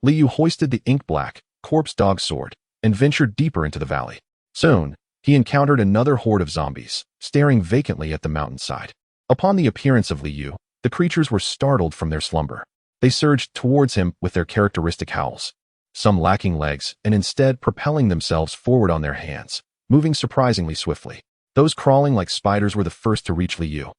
Liu hoisted the ink-black corpse dog sword and ventured deeper into the valley. Soon, he encountered another horde of zombies, staring vacantly at the mountainside. Upon the appearance of Liu, the creatures were startled from their slumber. They surged towards him with their characteristic howls, some lacking legs and instead propelling themselves forward on their hands, moving surprisingly swiftly. Those crawling like spiders were the first to reach Liu.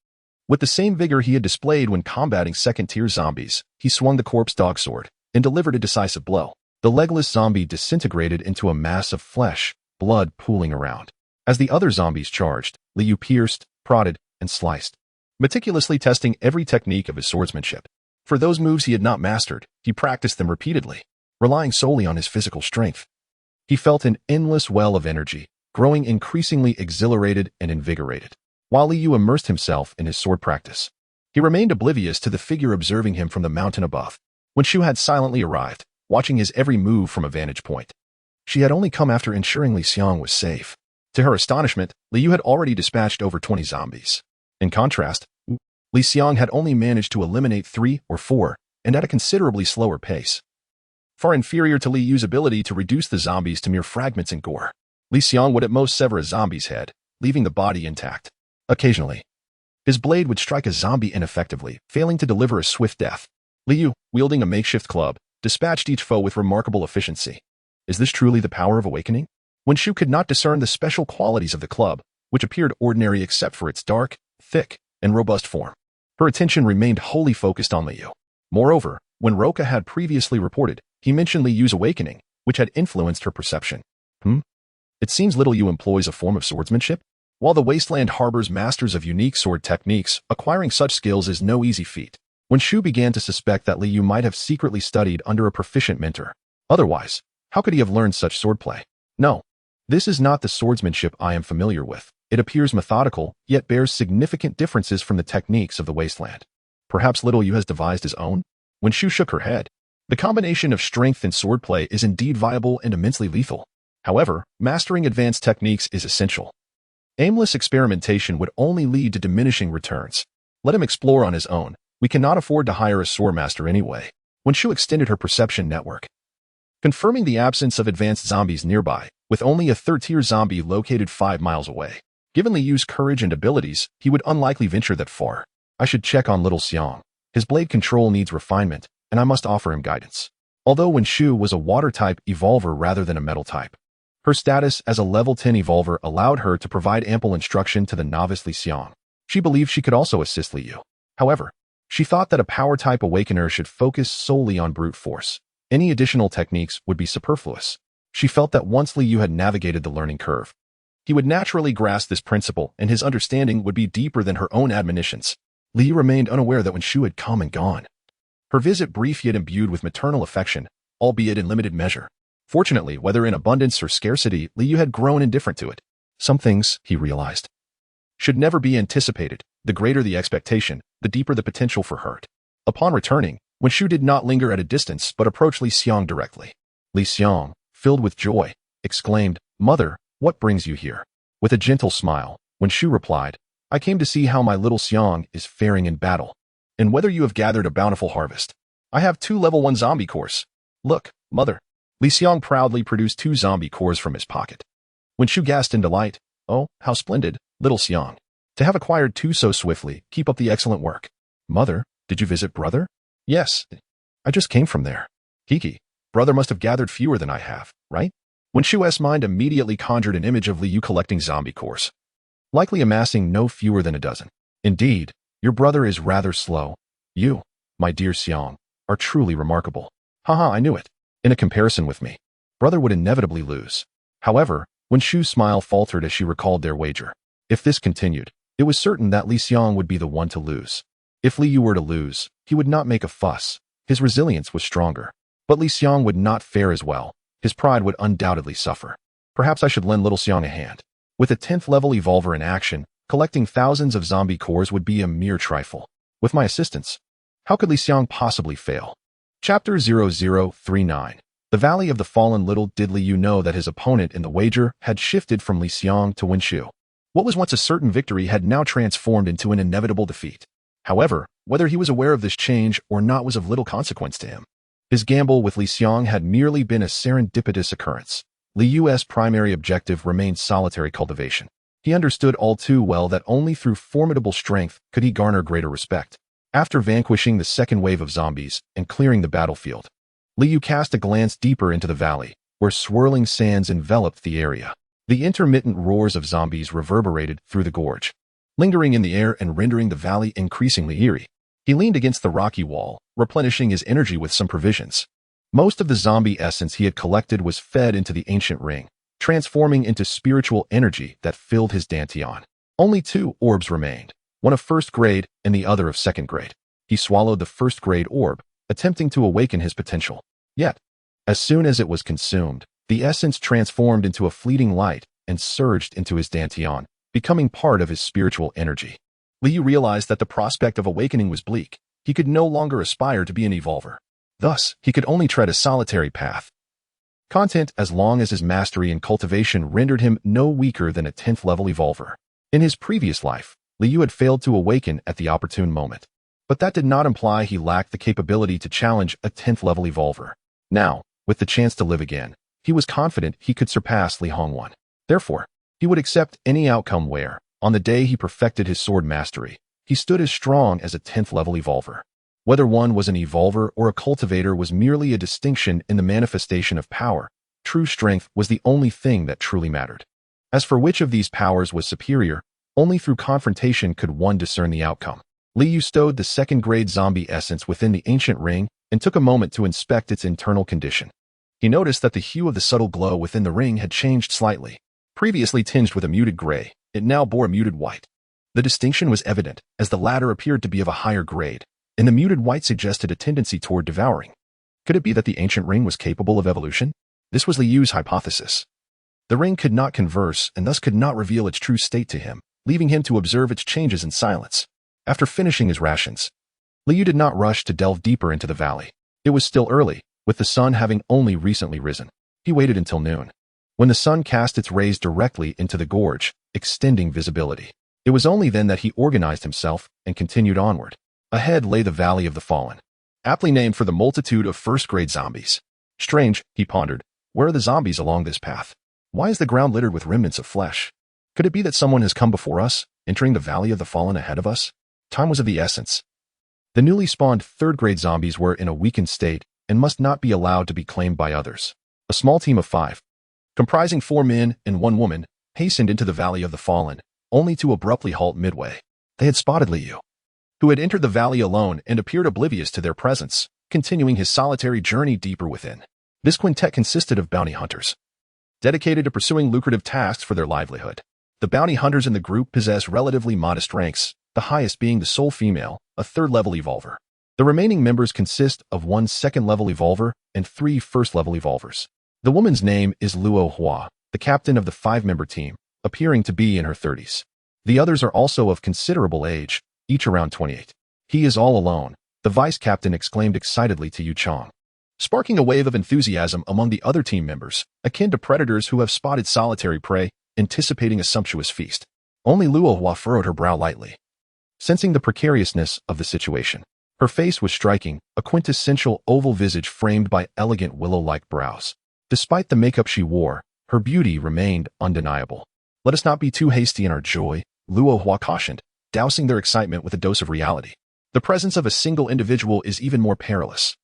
With the same vigor he had displayed when combating second-tier zombies, he swung the corpse dog sword and delivered a decisive blow. The legless zombie disintegrated into a mass of flesh, blood pooling around. As the other zombies charged, Liu pierced, prodded, and sliced, meticulously testing every technique of his swordsmanship. For those moves he had not mastered, he practiced them repeatedly, relying solely on his physical strength. He felt an endless well of energy, growing increasingly exhilarated and invigorated. While Liu immersed himself in his sword practice, he remained oblivious to the figure observing him from the mountain above. When Shu had silently arrived, watching his every move from a vantage point, she had only come after ensuring Liang was safe. To her astonishment, Liu had already dispatched over 20 zombies. In contrast, Liang had only managed to eliminate 3 or 4, and at a considerably slower pace, far inferior to Liu's ability to reduce the zombies to mere fragments and gore. Liang would at most sever a zombie's head, leaving the body intact. Occasionally, his blade would strike a zombie ineffectively, failing to deliver a swift death. Liu, wielding a makeshift club, dispatched each foe with remarkable efficiency. Is this truly the power of awakening? When Shu could not discern the special qualities of the club, which appeared ordinary except for its dark, thick, and robust form, her attention remained wholly focused on Liu. Moreover, when Roka had previously reported, he mentioned Liu's awakening, which had influenced her perception. It seems Liu employs a form of swordsmanship. While the wasteland harbors masters of unique sword techniques, acquiring such skills is no easy feat. When Shu began to suspect that Liu might have secretly studied under a proficient mentor. Otherwise, how could he have learned such swordplay? No, this is not the swordsmanship I am familiar with. It appears methodical, yet bears significant differences from the techniques of the wasteland. Perhaps little Yu has devised his own? When Shu shook her head, the combination of strength and swordplay is indeed viable and immensely lethal. However, mastering advanced techniques is essential. Aimless experimentation would only lead to diminishing returns. Let him explore on his own. We cannot afford to hire a swordmaster anyway. When Shu extended her perception network, confirming the absence of advanced zombies nearby, with only a third-tier zombie located 5 miles away. Given Liu's courage and abilities, he would unlikely venture that far. I should check on little Xiang. His blade control needs refinement, and I must offer him guidance. Although Wen Shu was a water-type evolver rather than a metal type, her status as a level 10 evolver allowed her to provide ample instruction to the novice Li Xiang. She believed she could also assist Liu. However, she thought that a power-type awakener should focus solely on brute force. Any additional techniques would be superfluous. She felt that once Liu had navigated the learning curve, he would naturally grasp this principle and his understanding would be deeper than her own admonitions. Liu remained unaware that Wen Shu had come and gone. Her visit brief yet imbued with maternal affection, albeit in limited measure. Fortunately, whether in abundance or scarcity, Liu had grown indifferent to it. Some things, he realized, should never be anticipated. The greater the expectation, the deeper the potential for hurt. Upon returning, Wen Shu did not linger at a distance but approached Li Xiang directly. Li Xiang, filled with joy, exclaimed, "Mother, what brings you here?" With a gentle smile, Wen Shu replied, "I came to see how my little Xiang is faring in battle, and whether you have gathered a bountiful harvest. I have 2 level 1 zombie cores. Look, mother." Li Xiang proudly produced 2 zombie cores from his pocket. Wen Shu gasped in delight. "Oh, how splendid, little Xiang. To have acquired 2 so swiftly, keep up the excellent work." "Mother, did you visit brother?" "Yes, I just came from there." "Kiki, brother must have gathered fewer than I have, right?" Wen Shu's mind immediately conjured an image of Liu collecting zombie cores, likely amassing no fewer than a dozen. "Indeed, your brother is rather slow. You, my dear Xiang, are truly remarkable." "Haha, I knew it. In a comparison with me, brother would inevitably lose." However, Wen Shu's smile faltered as she recalled their wager. If this continued, it was certain that Li Xiang would be the one to lose. If Liu were to lose, he would not make a fuss. His resilience was stronger. But Li Xiang would not fare as well. His pride would undoubtedly suffer. Perhaps I should lend little Xiang a hand. With a 10th level evolver in action, collecting thousands of zombie cores would be a mere trifle. With my assistance, how could Li Xiang possibly fail? Chapter 0039. The Valley of the Fallen. Little did Liu know that his opponent in the wager had shifted from Li Xiang to Wen Shu. What was once a certain victory had now transformed into an inevitable defeat. However, whether he was aware of this change or not was of little consequence to him. His gamble with Li Xiang had merely been a serendipitous occurrence. Liu's primary objective remained solitary cultivation. He understood all too well that only through formidable strength could he garner greater respect. After vanquishing the second wave of zombies and clearing the battlefield, Liu cast a glance deeper into the valley, where swirling sands enveloped the area. The intermittent roars of zombies reverberated through the gorge, lingering in the air and rendering the valley increasingly eerie. He leaned against the rocky wall, replenishing his energy with some provisions. Most of the zombie essence he had collected was fed into the ancient ring, transforming into spiritual energy that filled his dantian. Only 2 orbs remained, one of 1st grade and the other of 2nd grade. He swallowed the 1st grade orb, attempting to awaken his potential. Yet, as soon as it was consumed, the essence transformed into a fleeting light and surged into his dantian, becoming part of his spiritual energy. Liu realized that the prospect of awakening was bleak. He could no longer aspire to be an evolver. Thus, he could only tread a solitary path. Content as long as his mastery and cultivation rendered him no weaker than a 10th level evolver. In his previous life, Liu had failed to awaken at the opportune moment. But that did not imply he lacked the capability to challenge a 10th level evolver. Now, with the chance to live again, he was confident he could surpass Li Hongwan. Therefore, he would accept any outcome where, on the day he perfected his sword mastery, he stood as strong as a 10th level evolver. Whether one was an evolver or a cultivator was merely a distinction in the manifestation of power. True strength was the only thing that truly mattered. As for which of these powers was superior, only through confrontation could one discern the outcome. Liu stowed the 2nd grade zombie essence within the ancient ring and took a moment to inspect its internal condition. He noticed that the hue of the subtle glow within the ring had changed slightly. Previously tinged with a muted gray, it now bore a muted white. The distinction was evident, as the latter appeared to be of a higher grade. and the muted white suggested a tendency toward devouring. Could it be that the ancient ring was capable of evolution? This was Liu's hypothesis. The ring could not converse and thus could not reveal its true state to him, leaving him to observe its changes in silence. After finishing his rations, Liu did not rush to delve deeper into the valley. It was still early, with the sun having only recently risen. He waited until noon, when the sun cast its rays directly into the gorge, extending visibility. It was only then that he organized himself and continued onward. Ahead lay the Valley of the Fallen, aptly named for the multitude of first-grade zombies. Strange, he pondered. Where are the zombies along this path? Why is the ground littered with remnants of flesh? Could it be that someone has come before us, entering the Valley of the Fallen ahead of us? Time was of the essence. The newly spawned third-grade zombies were in a weakened state and must not be allowed to be claimed by others. A small team of 5, comprising 4 men and 1 woman, hastened into the Valley of the Fallen, only to abruptly halt midway. They had spotted Liu, who had entered the valley alone and appeared oblivious to their presence, continuing his solitary journey deeper within. This quintet consisted of bounty hunters, dedicated to pursuing lucrative tasks for their livelihood. The bounty hunters in the group possess relatively modest ranks, the highest being the sole female, a 3rd-level evolver. The remaining members consist of 1 2nd-level evolver and 3 1st-level evolvers. The woman's name is Luo Hua, the captain of the 5-member team, appearing to be in her 30s. The others are also of considerable age, each around 28. He is all alone, the vice-captain exclaimed excitedly to Yu Chong, sparking a wave of enthusiasm among the other team members, akin to predators who have spotted solitary prey, anticipating a sumptuous feast. Only Luo Hua furrowed her brow lightly, sensing the precariousness of the situation. Her face was striking, a quintessential oval visage framed by elegant willow-like brows. Despite the makeup she wore, her beauty remained undeniable. Let us not be too hasty in our joy, Luo Hua cautioned, dousing their excitement with a dose of reality. The presence of a single individual is even more perilous.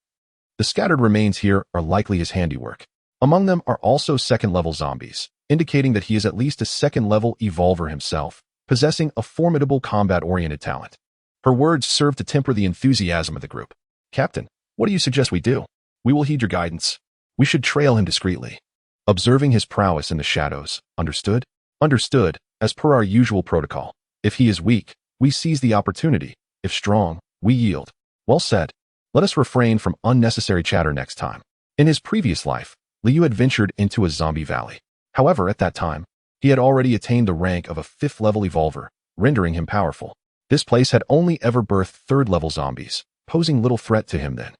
The scattered remains here are likely his handiwork. Among them are also 2nd-level zombies, indicating that he is at least a 2nd-level evolver himself, possessing a formidable combat-oriented talent. Her words served to temper the enthusiasm of the group. Captain, what do you suggest we do? We will heed your guidance. We should trail him discreetly, observing his prowess in the shadows. Understood? Understood, as per our usual protocol. If he is weak, we seize the opportunity. If strong, we yield. Well said. Let us refrain from unnecessary chatter next time. In his previous life, Liu had ventured into a zombie valley. However, at that time, he had already attained the rank of a 5th-level evolver, rendering him powerful. This place had only ever birthed 3rd-level zombies, posing little threat to him then.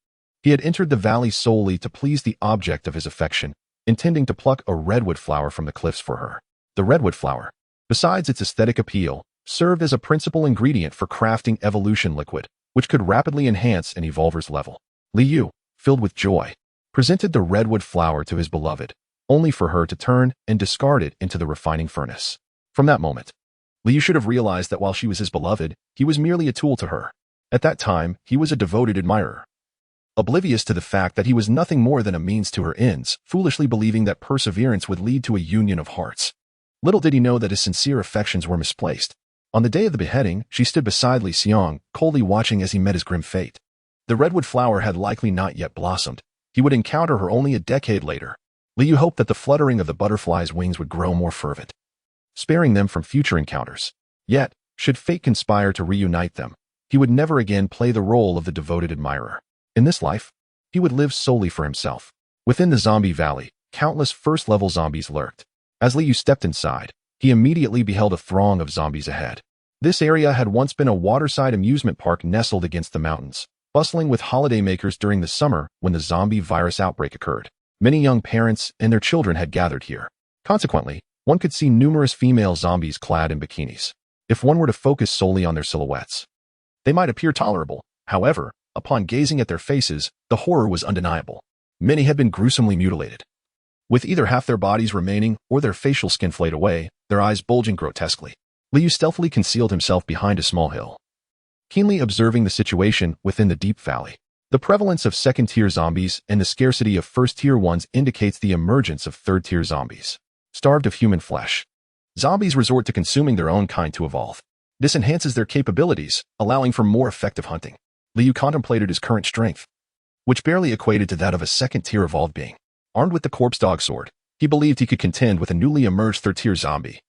He had entered the valley solely to please the object of his affection, intending to pluck a redwood flower from the cliffs for her. The redwood flower, besides its aesthetic appeal, served as a principal ingredient for crafting evolution liquid, which could rapidly enhance an evolver's level. Liu, filled with joy, presented the redwood flower to his beloved, only for her to turn and discard it into the refining furnace. From that moment, Liu should have realized that while she was his beloved, he was merely a tool to her. At that time, he was a devoted admirer, oblivious to the fact that he was nothing more than a means to her ends, foolishly believing that perseverance would lead to a union of hearts. Little did he know that his sincere affections were misplaced. On the day of the beheading, she stood beside Li Xiang, coldly watching as he met his grim fate. The redwood flower had likely not yet blossomed. He would encounter her only a decade later. Liu hoped that the fluttering of the butterfly's wings would grow more fervent, sparing them from future encounters. Yet, should fate conspire to reunite them, he would never again play the role of the devoted admirer. In this life, he would live solely for himself. Within the zombie valley, countless 1st-level zombies lurked. As Liu stepped inside, he immediately beheld a throng of zombies ahead. This area had once been a waterside amusement park nestled against the mountains, bustling with holidaymakers during the summer when the zombie virus outbreak occurred. Many young parents and their children had gathered here. Consequently, one could see numerous female zombies clad in bikinis. If one were to focus solely on their silhouettes, they might appear tolerable. However, upon gazing at their faces, the horror was undeniable. Many had been gruesomely mutilated, with either half their bodies remaining or their facial skin flayed away, their eyes bulging grotesquely. Liu stealthily concealed himself behind a small hill, keenly observing the situation within the deep valley. The prevalence of 2nd-tier zombies and the scarcity of 1st-tier ones indicates the emergence of 3rd-tier zombies. Starved of human flesh, zombies resort to consuming their own kind to evolve. This enhances their capabilities, allowing for more effective hunting. Liu contemplated his current strength, which barely equated to that of a 2nd-tier evolved being. Armed with the corpse dog sword, he believed he could contend with a newly emerged 3rd-tier zombie,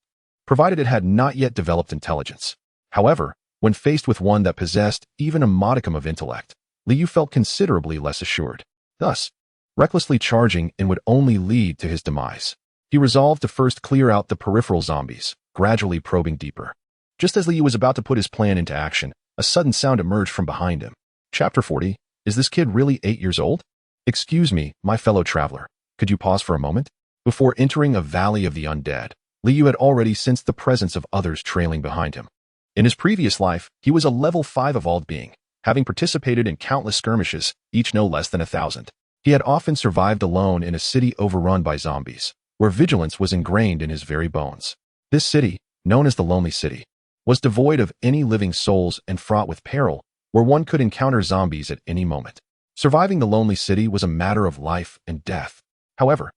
provided it had not yet developed intelligence. However, When faced with one that possessed even a modicum of intellect, Liu felt considerably less assured. Thus, recklessly charging in would only lead to his demise. He resolved to first clear out the peripheral zombies, gradually probing deeper. Just as Liu was about to put his plan into action, a sudden sound emerged from behind him. Chapter 40. Is this kid really 8 years old? Excuse me, my fellow traveler. Could you pause for a moment? Before entering a valley of the undead, Liu had already sensed the presence of others trailing behind him. In his previous life, he was a level 5 evolved being, having participated in countless skirmishes, each no less than 1,000. He had often survived alone in a city overrun by zombies, where vigilance was ingrained in his very bones. This city, known as the Lonely City, was devoid of any living souls and fraught with peril, where one could encounter zombies at any moment. Surviving the Lonely City was a matter of life and death. However,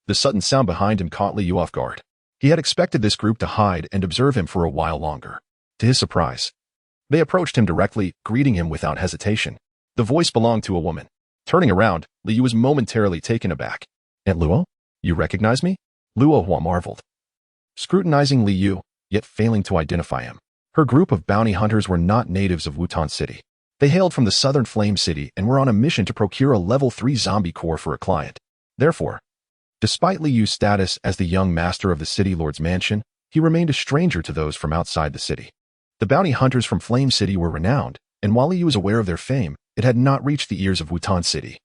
the sudden sound behind him caught Liu off guard. He had expected this group to hide and observe him for a while longer. To his surprise, they approached him directly, greeting him without hesitation. The voice belonged to a woman. Turning around, Liu was momentarily taken aback. Aunt Luo? You recognize me? Luo Hua marveled, scrutinizing Liu, yet failing to identify him. Her group of bounty hunters were not natives of Wutan City. They hailed from the southern Flame City and were on a mission to procure a level 3 zombie core for a client. Therefore, despite Liu's status as the young master of the City Lord's mansion, he remained a stranger to those from outside the city. The bounty hunters from Flame City were renowned, and while Liu was aware of their fame, it had not reached the ears of Wutan City.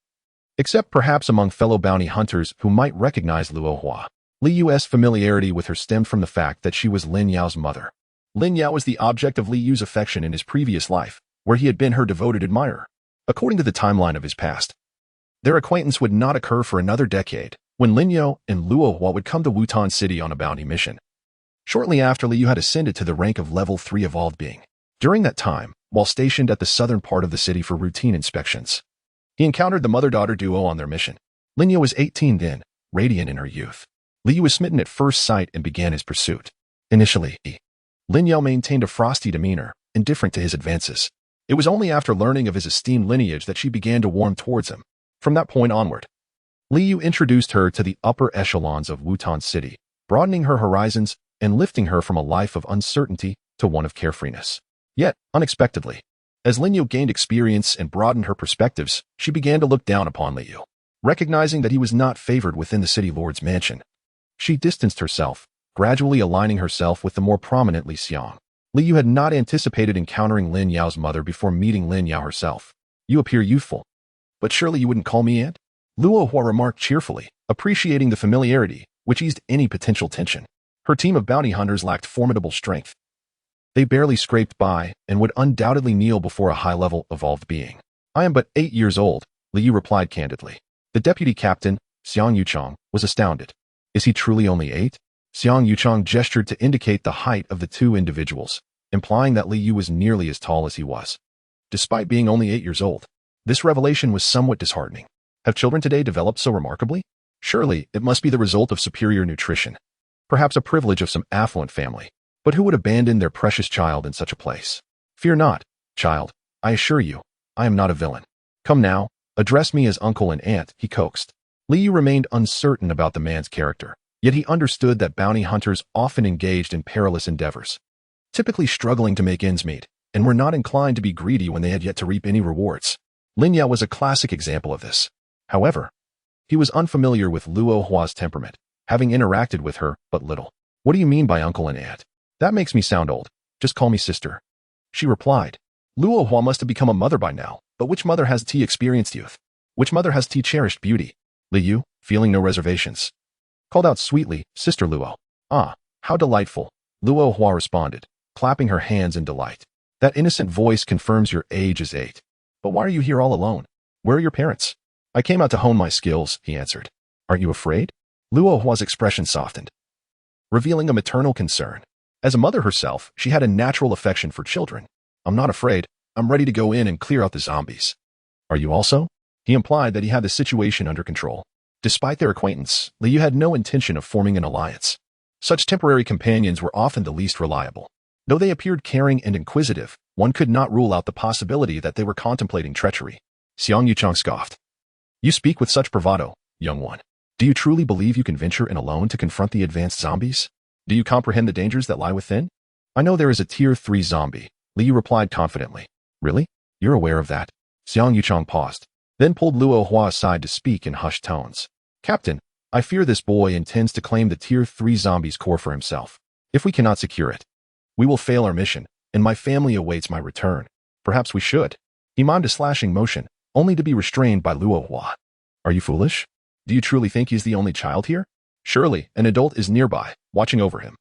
Except perhaps among fellow bounty hunters who might recognize Luo Hua. Liu's familiarity with her stemmed from the fact that she was Lin Yao's mother. Lin Yao was the object of Liu's affection in his previous life, where he had been her devoted admirer. According to the timeline of his past, their acquaintance would not occur for another decade, when Lin Yao and Luo Hua would come to Wutan City on a bounty mission. Shortly after, Liu had ascended to the rank of level 3 evolved being. During that time, while stationed at the southern part of the city for routine inspections, he encountered the mother-daughter duo on their mission. Lin Yao was 18 then, radiant in her youth. Liu was smitten at first sight and began his pursuit. Initially, Lin Yao maintained a frosty demeanor, indifferent to his advances. It was only after learning of his esteemed lineage that she began to warm towards him. From that point onward, Liu introduced her to the upper echelons of Wutan City, broadening her horizons and lifting her from a life of uncertainty to one of carefreeness. Yet, unexpectedly, as Lin Yao gained experience and broadened her perspectives, she began to look down upon Liu. Recognizing that he was not favored within the City Lord's mansion, she distanced herself, gradually aligning herself with the more prominent Li Xiang. Liu had not anticipated encountering Lin Yao's mother before meeting Lin Yao herself. You appear youthful, but surely you wouldn't call me aunt? Luo Hua remarked cheerfully, appreciating the familiarity, which eased any potential tension. Her team of bounty hunters lacked formidable strength. They barely scraped by and would undoubtedly kneel before a high-level evolved being. I am but 8 years old, Liu replied candidly. The deputy captain, Xiang Yuchong, was astounded. Is he truly only 8? Xiang Yuchong gestured to indicate the height of the two individuals, implying that Liu was nearly as tall as he was. Despite being only 8 years old, this revelation was somewhat disheartening. Have children today developed so remarkably? Surely, it must be the result of superior nutrition. Perhaps a privilege of some affluent family. But who would abandon their precious child in such a place? Fear not, child. I assure you, I am not a villain. Come now, address me as uncle and aunt, he coaxed. Liu remained uncertain about the man's character, yet he understood that bounty hunters often engaged in perilous endeavors, typically struggling to make ends meet, and were not inclined to be greedy when they had yet to reap any rewards. Lin Yao was a classic example of this. However, he was unfamiliar with Luo Hua's temperament, having interacted with her but little. What do you mean by uncle and aunt? That makes me sound old. Just call me sister. She replied. Luo Hua must have become a mother by now, but which mother has T experienced youth? Which mother has T cherished beauty? Liu, feeling no reservations, called out sweetly, Sister Luo. Ah, how delightful, Luo Hua responded, clapping her hands in delight. That innocent voice confirms your age is 8. But why are you here all alone? Where are your parents? I came out to hone my skills, he answered. Aren't you afraid? Luo Hua's expression softened, revealing a maternal concern. As a mother herself, she had a natural affection for children. I'm not afraid. I'm ready to go in and clear out the zombies. Are you also? He implied that he had the situation under control. Despite their acquaintance, Liu had no intention of forming an alliance. Such temporary companions were often the least reliable. Though they appeared caring and inquisitive, one could not rule out the possibility that they were contemplating treachery. Xiang Yuchong scoffed. You speak with such bravado, young one. Do you truly believe you can venture in alone to confront the advanced zombies? Do you comprehend the dangers that lie within? I know there is a tier 3 zombie, Liu replied confidently. Really? You're aware of that? Xiang Yuchang paused, then pulled Luo Hua aside to speak in hushed tones. Captain, I fear this boy intends to claim the Tier 3 zombies core for himself. If we cannot secure it, we will fail our mission, and my family awaits my return. Perhaps we should. He mimed a slashing motion, only to be restrained by Luo Hua. Are you foolish? Do you truly think he's the only child here? Surely, an adult is nearby, watching over him.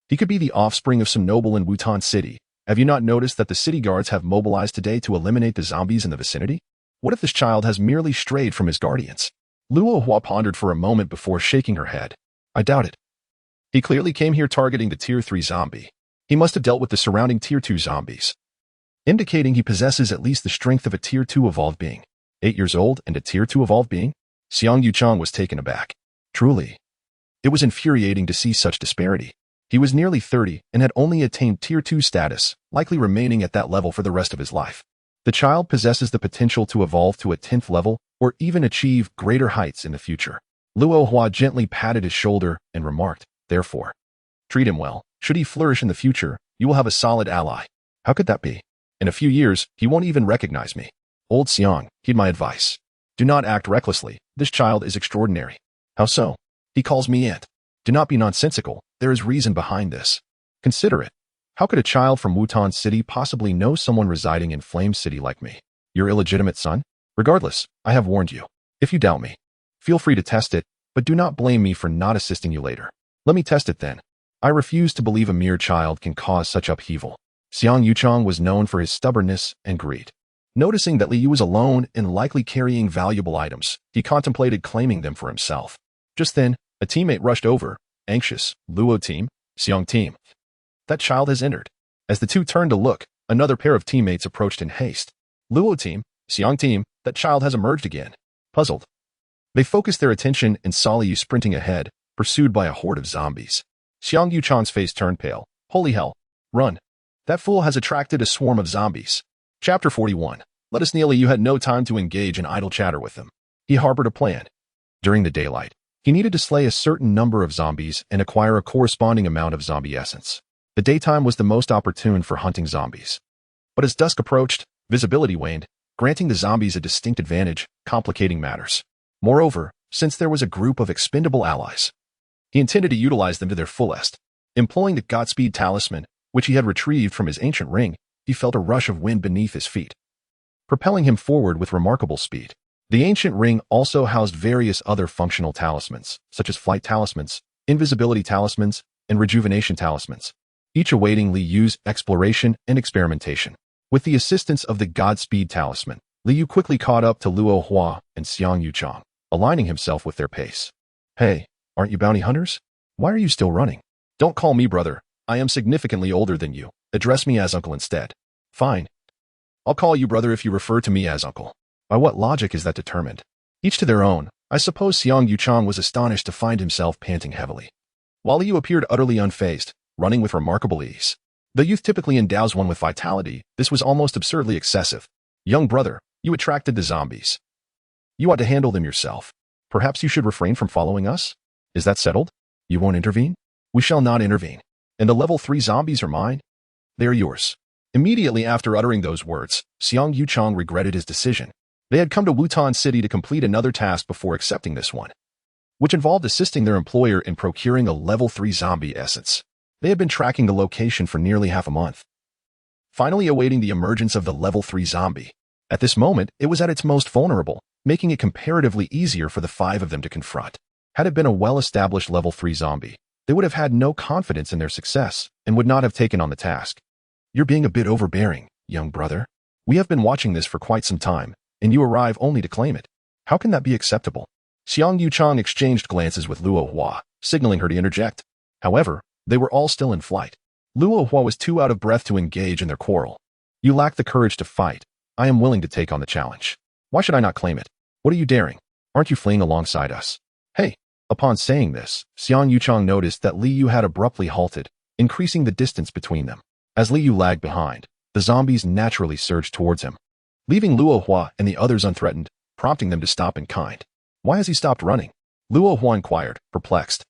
He could be the offspring of some noble in Wutan City. Have you not noticed that the city guards have mobilized today to eliminate the zombies in the vicinity? What if this child has merely strayed from his guardians? Luo Hua pondered for a moment before shaking her head. I doubt it. He clearly came here targeting the Tier 3 zombie. He must have dealt with the surrounding Tier 2 zombies, indicating he possesses at least the strength of a Tier 2 evolved being. 8 years old and a Tier 2 evolved being? Xiang Yuchang was taken aback. Truly, it was infuriating to see such disparity. He was nearly 30 and had only attained Tier 2 status, likely remaining at that level for the rest of his life. The child possesses the potential to evolve to a 10th level or even achieve greater heights in the future. Luo Hua gently patted his shoulder and remarked, therefore, treat him well. Should he flourish in the future, you will have a solid ally. How could that be? In a few years, he won't even recognize me. Old Xiang, heed my advice. Do not act recklessly. This child is extraordinary. How so? He calls me it. Do not be nonsensical. There is reason behind this. Consider it. How could a child from Wutan City possibly know someone residing in Flame City like me? Your illegitimate son? Regardless, I have warned you. If you doubt me, feel free to test it, but do not blame me for not assisting you later. Let me test it then. I refuse to believe a mere child can cause such upheaval. Xiang Yuchang was known for his stubbornness and greed. Noticing that Liu was alone and likely carrying valuable items, he contemplated claiming them for himself. Just then, a teammate rushed over, anxious. Luo team, Xiang team. That child has entered. As the two turned to look, another pair of teammates approached in haste. Luo team, Xiang team, that child has emerged again. Puzzled, they focused their attention and saw Liu sprinting ahead, pursued by a horde of zombies. Xiang Yuchang's face turned pale. Holy hell. Run. That fool has attracted a swarm of zombies. Chapter 41. Let us kneel. Liu had no time to engage in idle chatter with them. He harbored a plan. During the daylight, he needed to slay a certain number of zombies and acquire a corresponding amount of zombie essence. The daytime was the most opportune for hunting zombies. But as dusk approached, visibility waned, granting the zombies a distinct advantage, complicating matters. Moreover, since there was a group of expendable allies, he intended to utilize them to their fullest. Employing the Godspeed talisman, which he had retrieved from his ancient ring, he felt a rush of wind beneath his feet, propelling him forward with remarkable speed. The ancient ring also housed various other functional talismans, such as flight talismans, invisibility talismans, and rejuvenation talismans, each awaiting Liu's exploration and experimentation. With the assistance of the Godspeed talisman, Liu quickly caught up to Luo Hua and Xiang Yuchang, aligning himself with their pace. Hey, aren't you bounty hunters? Why are you still running? Don't call me brother. I am significantly older than you. Address me as uncle instead. Fine. I'll call you brother if you refer to me as uncle. By what logic is that determined? Each to their own. I suppose Xiang Yuchang was astonished to find himself panting heavily, while Liu appeared utterly unfazed, running with remarkable ease. The youth typically endows one with vitality. This was almost absurdly excessive. Young brother, you attracted the zombies. You ought to handle them yourself. Perhaps you should refrain from following us? Is that settled? You won't intervene? We shall not intervene. And the level 3 zombies are mine? They are yours. Immediately after uttering those words, Xiang Yuchang regretted his decision. They had come to Wutan City to complete another task before accepting this one, which involved assisting their employer in procuring a level 3 zombie essence. They had been tracking the location for nearly half a month, finally awaiting the emergence of the level 3 zombie. At this moment, it was at its most vulnerable, making it comparatively easier for the 5 of them to confront. Had it been a well-established level 3 zombie, they would have had no confidence in their success and would not have taken on the task. You're being a bit overbearing, young brother. We have been watching this for quite some time, and you arrive only to claim it. How can that be acceptable? Xiang Yuchang exchanged glances with Luo Hua, signaling her to interject. However, they were all still in flight. Luo Hua was too out of breath to engage in their quarrel. You lack the courage to fight. I am willing to take on the challenge. Why should I not claim it? What are you daring? Aren't you fleeing alongside us? Hey! Upon saying this, Xiang Yuchang noticed that Liu had abruptly halted, increasing the distance between them. As Liu lagged behind, the zombies naturally surged towards him, leaving Luo Hua and the others unthreatened, prompting them to stop in kind. Why has he stopped running? Luo Hua inquired, perplexed.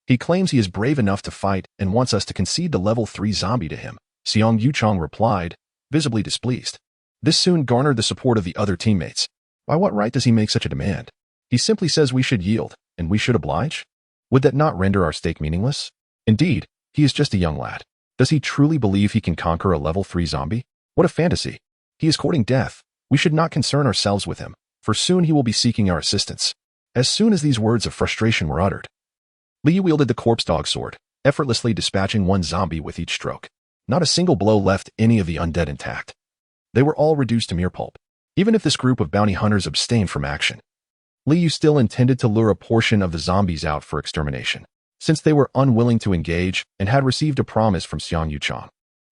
He claims he is brave enough to fight and wants us to concede the level 3 zombie to him. Xiang Yuchang replied, visibly displeased. This soon garnered the support of the other teammates. By what right does he make such a demand? He simply says we should yield, and we should oblige? Would that not render our stake meaningless? Indeed, he is just a young lad. Does he truly believe he can conquer a level 3 zombie? What a fantasy. He is courting death. We should not concern ourselves with him, for soon he will be seeking our assistance. As soon as these words of frustration were uttered, Liu wielded the corpse dog sword, effortlessly dispatching one zombie with each stroke. Not a single blow left any of the undead intact. They were all reduced to mere pulp. Even if this group of bounty hunters abstained from action, Liu still intended to lure a portion of the zombies out for extermination. Since they were unwilling to engage and had received a promise from Xiang Yuchang,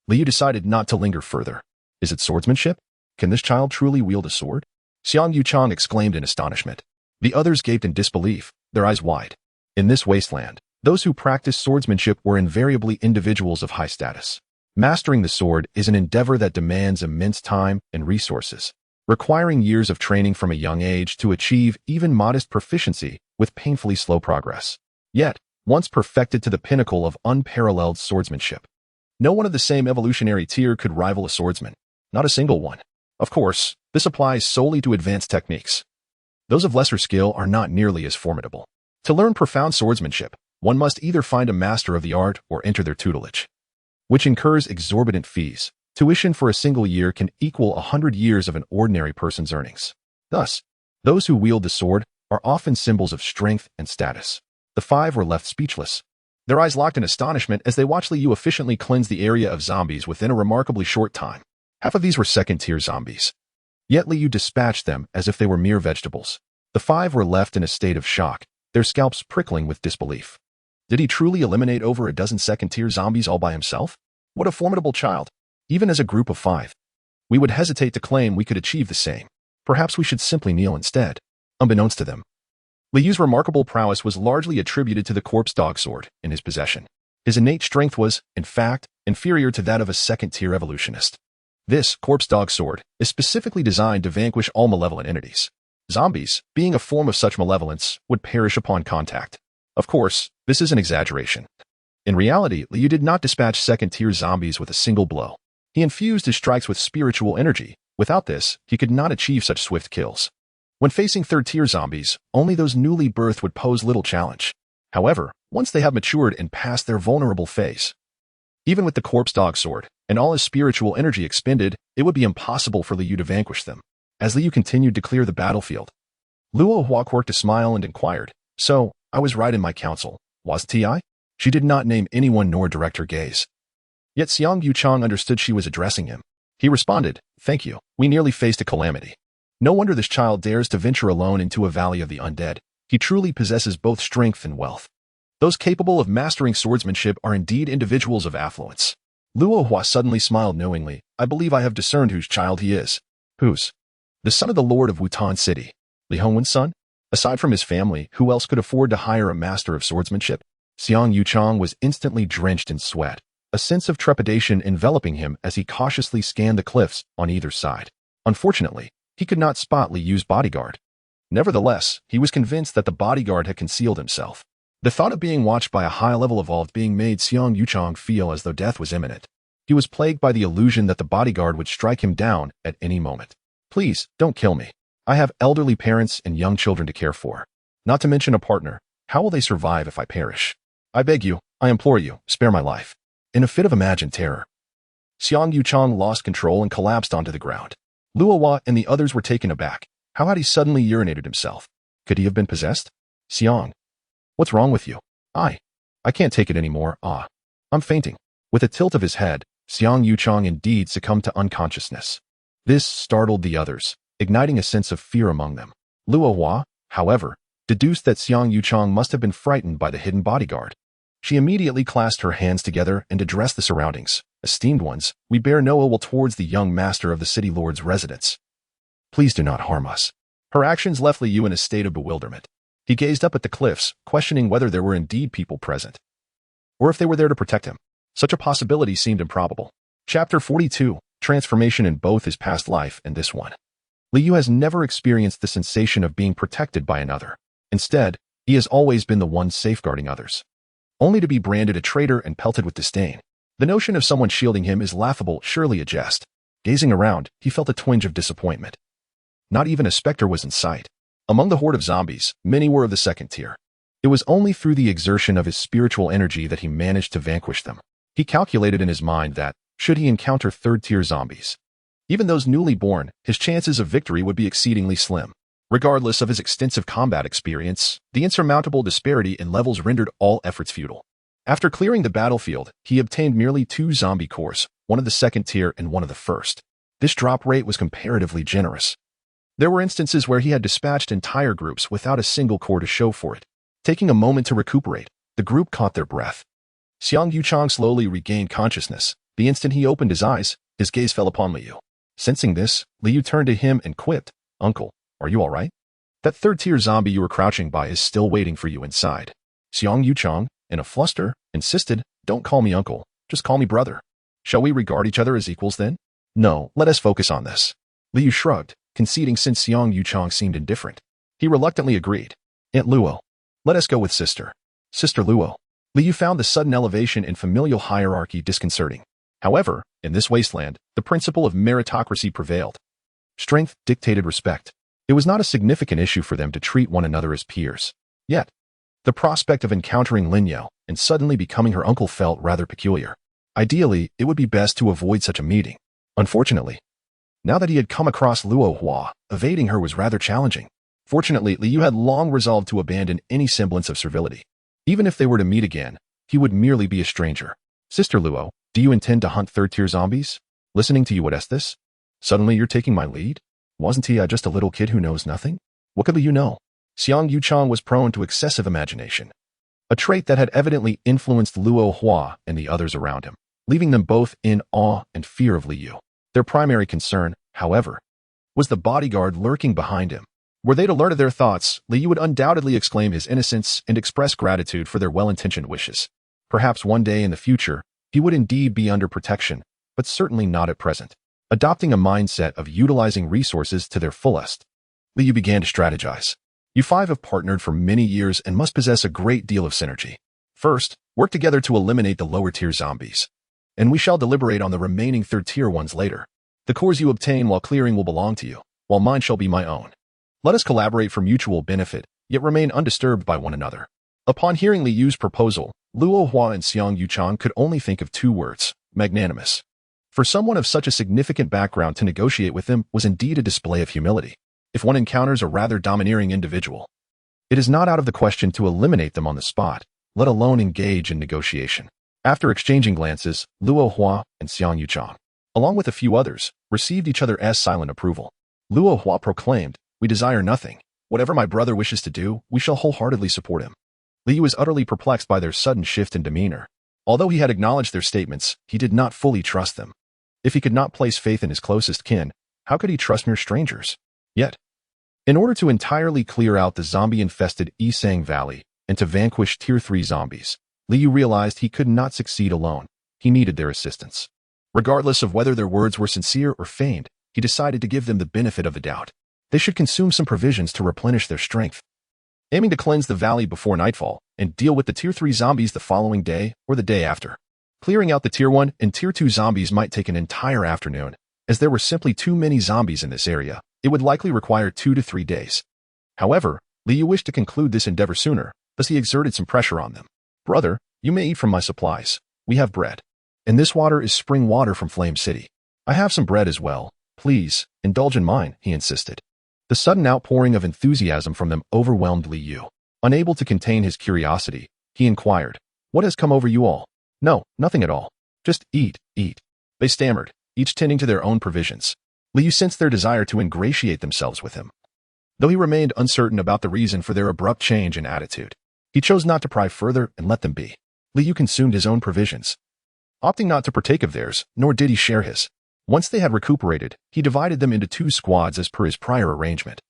Liu decided not to linger further. Is it swordsmanship? Can this child truly wield a sword? Xiang Yuchang exclaimed in astonishment. The others gaped in disbelief, their eyes wide. In this wasteland, those who practiced swordsmanship were invariably individuals of high status. Mastering the sword is an endeavor that demands immense time and resources, requiring years of training from a young age to achieve even modest proficiency with painfully slow progress. Yet, once perfected to the pinnacle of unparalleled swordsmanship, no one of the same evolutionary tier could rival a swordsman. Not a single one. Of course, this applies solely to advanced techniques. Those of lesser skill are not nearly as formidable. To learn profound swordsmanship, one must either find a master of the art or enter their tutelage, which incurs exorbitant fees. Tuition for a single year can equal 100 years of an ordinary person's earnings. Thus, those who wield the sword are often symbols of strength and status. The five were left speechless, their eyes locked in astonishment as they watched Liu efficiently cleanse the area of zombies within a remarkably short time. Half of these were second-tier zombies. Yet Liu dispatched them as if they were mere vegetables. The five were left in a state of shock, their scalps prickling with disbelief. Did he truly eliminate over a dozen second-tier zombies all by himself? What a formidable child! Even as a group of 5, we would hesitate to claim we could achieve the same. Perhaps we should simply kneel instead. Unbeknownst to them, Liu's remarkable prowess was largely attributed to the corpse dog sword in his possession. His innate strength was, in fact, inferior to that of a second-tier evolutionist. This corpse dog sword is specifically designed to vanquish all malevolent entities. Zombies, being a form of such malevolence, would perish upon contact. Of course, this is an exaggeration. In reality, Liu did not dispatch second-tier zombies with a single blow. He infused his strikes with spiritual energy. Without this, he could not achieve such swift kills. When facing third-tier zombies, only those newly birthed would pose little challenge. However, once they have matured and passed their vulnerable phase, even with the corpse dog sword and all his spiritual energy expended, it would be impossible for Liu to vanquish them. As Liu continued to clear the battlefield, Luo Hua quirked a smile and inquired, "So, I was right in my counsel, wasn't I?" She did not name anyone nor direct her gaze. Yet Xiang Yuchang understood she was addressing him. He responded, "Thank you. We nearly faced a calamity. No wonder this child dares to venture alone into a valley of the undead. He truly possesses both strength and wealth. Those capable of mastering swordsmanship are indeed individuals of affluence." Luo Hua suddenly smiled knowingly. "I believe I have discerned whose child he is." "Whose?" "The son of the Lord of Wutan City. Li Hongwen's son? Aside from his family, who else could afford to hire a master of swordsmanship?" Xiang Yuchang was instantly drenched in sweat, a sense of trepidation enveloping him as he cautiously scanned the cliffs on either side. Unfortunately, he could not spot Liu's bodyguard. Nevertheless, he was convinced that the bodyguard had concealed himself. The thought of being watched by a high-level evolved being made Xiang Yuchang feel as though death was imminent. He was plagued by the illusion that the bodyguard would strike him down at any moment. "Please, don't kill me. I have elderly parents and young children to care for. Not to mention a partner. How will they survive if I perish? I beg you, I implore you, spare my life." In a fit of imagined terror, Xiang Yuchang lost control and collapsed onto the ground. Luo Hua and the others were taken aback. How had he suddenly urinated himself? Could he have been possessed? "Xiang, what's wrong with you?" I can't take it anymore. I'm fainting." With a tilt of his head, Xiang Yuchang indeed succumbed to unconsciousness. This startled the others, igniting a sense of fear among them. Luo Hua, however, deduced that Xiang Yuchang must have been frightened by the hidden bodyguard. She immediately clasped her hands together and addressed the surroundings. "Esteemed ones, we bear no ill will towards the young master of the city lord's residence. Please do not harm us." Her actions left Liu in a state of bewilderment. He gazed up at the cliffs, questioning whether there were indeed people present, or if they were there to protect him. Such a possibility seemed improbable. Chapter 42, Transformation in both his past life and this one. Liu has never experienced the sensation of being protected by another. Instead, he has always been the one safeguarding others, only to be branded a traitor and pelted with disdain. The notion of someone shielding him is laughable, surely a jest. Gazing around, he felt a twinge of disappointment. Not even a specter was in sight. Among the horde of zombies, many were of the second tier. It was only through the exertion of his spiritual energy that he managed to vanquish them. He calculated in his mind that, should he encounter third-tier zombies, even those newly born, his chances of victory would be exceedingly slim. Regardless of his extensive combat experience, the insurmountable disparity in levels rendered all efforts futile. After clearing the battlefield, he obtained merely 2 zombie cores, one of the second tier and one of the first. This drop rate was comparatively generous. There were instances where he had dispatched entire groups without a single core to show for it. Taking a moment to recuperate, the group caught their breath. Xiang Yuchang slowly regained consciousness. The instant he opened his eyes, his gaze fell upon Liu. Sensing this, Liu turned to him and quipped, "Uncle, are you all right? That third-tier zombie you were crouching by is still waiting for you inside." Xiang Yuchang, in a fluster, insisted, "Don't call me uncle, just call me brother. Shall we regard each other as equals then? No, let us focus on this." Liu shrugged, conceding since Xiang Yuchang seemed indifferent. He reluctantly agreed. "Aunt Luo, let us go with sister. Sister Luo." Liu found the sudden elevation in familial hierarchy disconcerting. However, in this wasteland, the principle of meritocracy prevailed. Strength dictated respect. It was not a significant issue for them to treat one another as peers. Yet, the prospect of encountering Lin Yao and suddenly becoming her uncle felt rather peculiar. Ideally, it would be best to avoid such a meeting. Unfortunately, now that he had come across Luo Hua, evading her was rather challenging. Fortunately, Liu had long resolved to abandon any semblance of servility. Even if they were to meet again, he would merely be a stranger. "Sister Luo, do you intend to hunt third-tier zombies? Listening to you at Estes? Suddenly you're taking my lead? Wasn't he just a little kid who knows nothing? What could Liu know?" Xiang Yuchang was prone to excessive imagination, a trait that had evidently influenced Luo Hua and the others around him, leaving them both in awe and fear of Liu. Their primary concern, however, was the bodyguard lurking behind him. Were they to learn of their thoughts, Liu would undoubtedly exclaim his innocence and express gratitude for their well-intentioned wishes. Perhaps one day in the future, he would indeed be under protection, but certainly not at present. Adopting a mindset of utilizing resources to their fullest, Liu began to strategize. "You 5 have partnered for many years and must possess a great deal of synergy. First, work together to eliminate the lower-tier zombies, and we shall deliberate on the remaining third-tier ones later. The cores you obtain while clearing will belong to you, while mine shall be my own. Let us collaborate for mutual benefit, yet remain undisturbed by one another." Upon hearing Liu's proposal, Luo Hua and Xiang Yuchang could only think of 2 words: magnanimous. For someone of such a significant background to negotiate with them was indeed a display of humility. If one encounters a rather domineering individual, it is not out of the question to eliminate them on the spot, let alone engage in negotiation. After exchanging glances, Luo Hua and Xiang Yuchang, along with a few others, received each other as silent approval. Luo Hua proclaimed, "We desire nothing. Whatever my brother wishes to do, we shall wholeheartedly support him." Liu was utterly perplexed by their sudden shift in demeanor. Although he had acknowledged their statements, he did not fully trust them. If he could not place faith in his closest kin, how could he trust mere strangers? Yet, in order to entirely clear out the zombie-infested Yisang Valley and to vanquish Tier 3 zombies, Liu realized he could not succeed alone. He needed their assistance. Regardless of whether their words were sincere or feigned, he decided to give them the benefit of the doubt. They should consume some provisions to replenish their strength, aiming to cleanse the valley before nightfall and deal with the Tier 3 zombies the following day or the day after. Clearing out the Tier 1 and Tier 2 zombies might take an entire afternoon. As there were simply too many zombies in this area, it would likely require 2 to 3 days. However, Liu wished to conclude this endeavor sooner, thus he exerted some pressure on them. "Brother, you may eat from my supplies. We have bread. And this water is spring water from Flame City. I have some bread as well. Please, indulge in mine," he insisted. The sudden outpouring of enthusiasm from them overwhelmed Liu. Unable to contain his curiosity, he inquired, "What has come over you all?" "No, nothing at all. Just eat, eat," they stammered, each tending to their own provisions. Liu sensed their desire to ingratiate themselves with him. Though he remained uncertain about the reason for their abrupt change in attitude, he chose not to pry further and let them be. Liu consumed his own provisions, opting not to partake of theirs, nor did he share his. Once they had recuperated, he divided them into 2 squads as per his prior arrangement.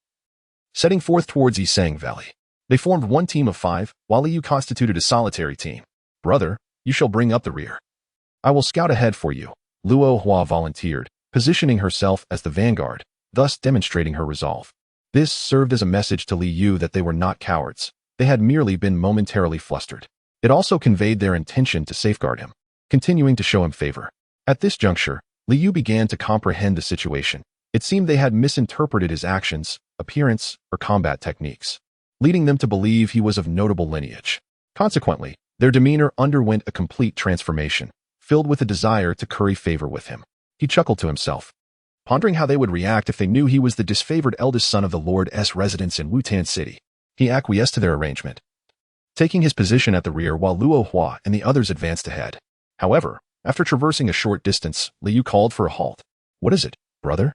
Setting forth towards Yisang Valley, they formed one team of 5, while Liu constituted a solitary team. "Brother, you shall bring up the rear. I will scout ahead for you," Luo Hua volunteered, positioning herself as the vanguard, thus demonstrating her resolve. This served as a message to Liu that they were not cowards. They had merely been momentarily flustered. It also conveyed their intention to safeguard him, continuing to show him favor. At this juncture, Liu began to comprehend the situation. It seemed they had misinterpreted his actions, appearance, or combat techniques, leading them to believe he was of notable lineage. Consequently, their demeanor underwent a complete transformation, filled with a desire to curry favor with him. He chuckled to himself, pondering how they would react if they knew he was the disfavored eldest son of the Lord's residence in Wutan City. He acquiesced to their arrangement, taking his position at the rear while Luo Hua and the others advanced ahead. However, after traversing a short distance, Liu called for a halt. "What is it, brother?"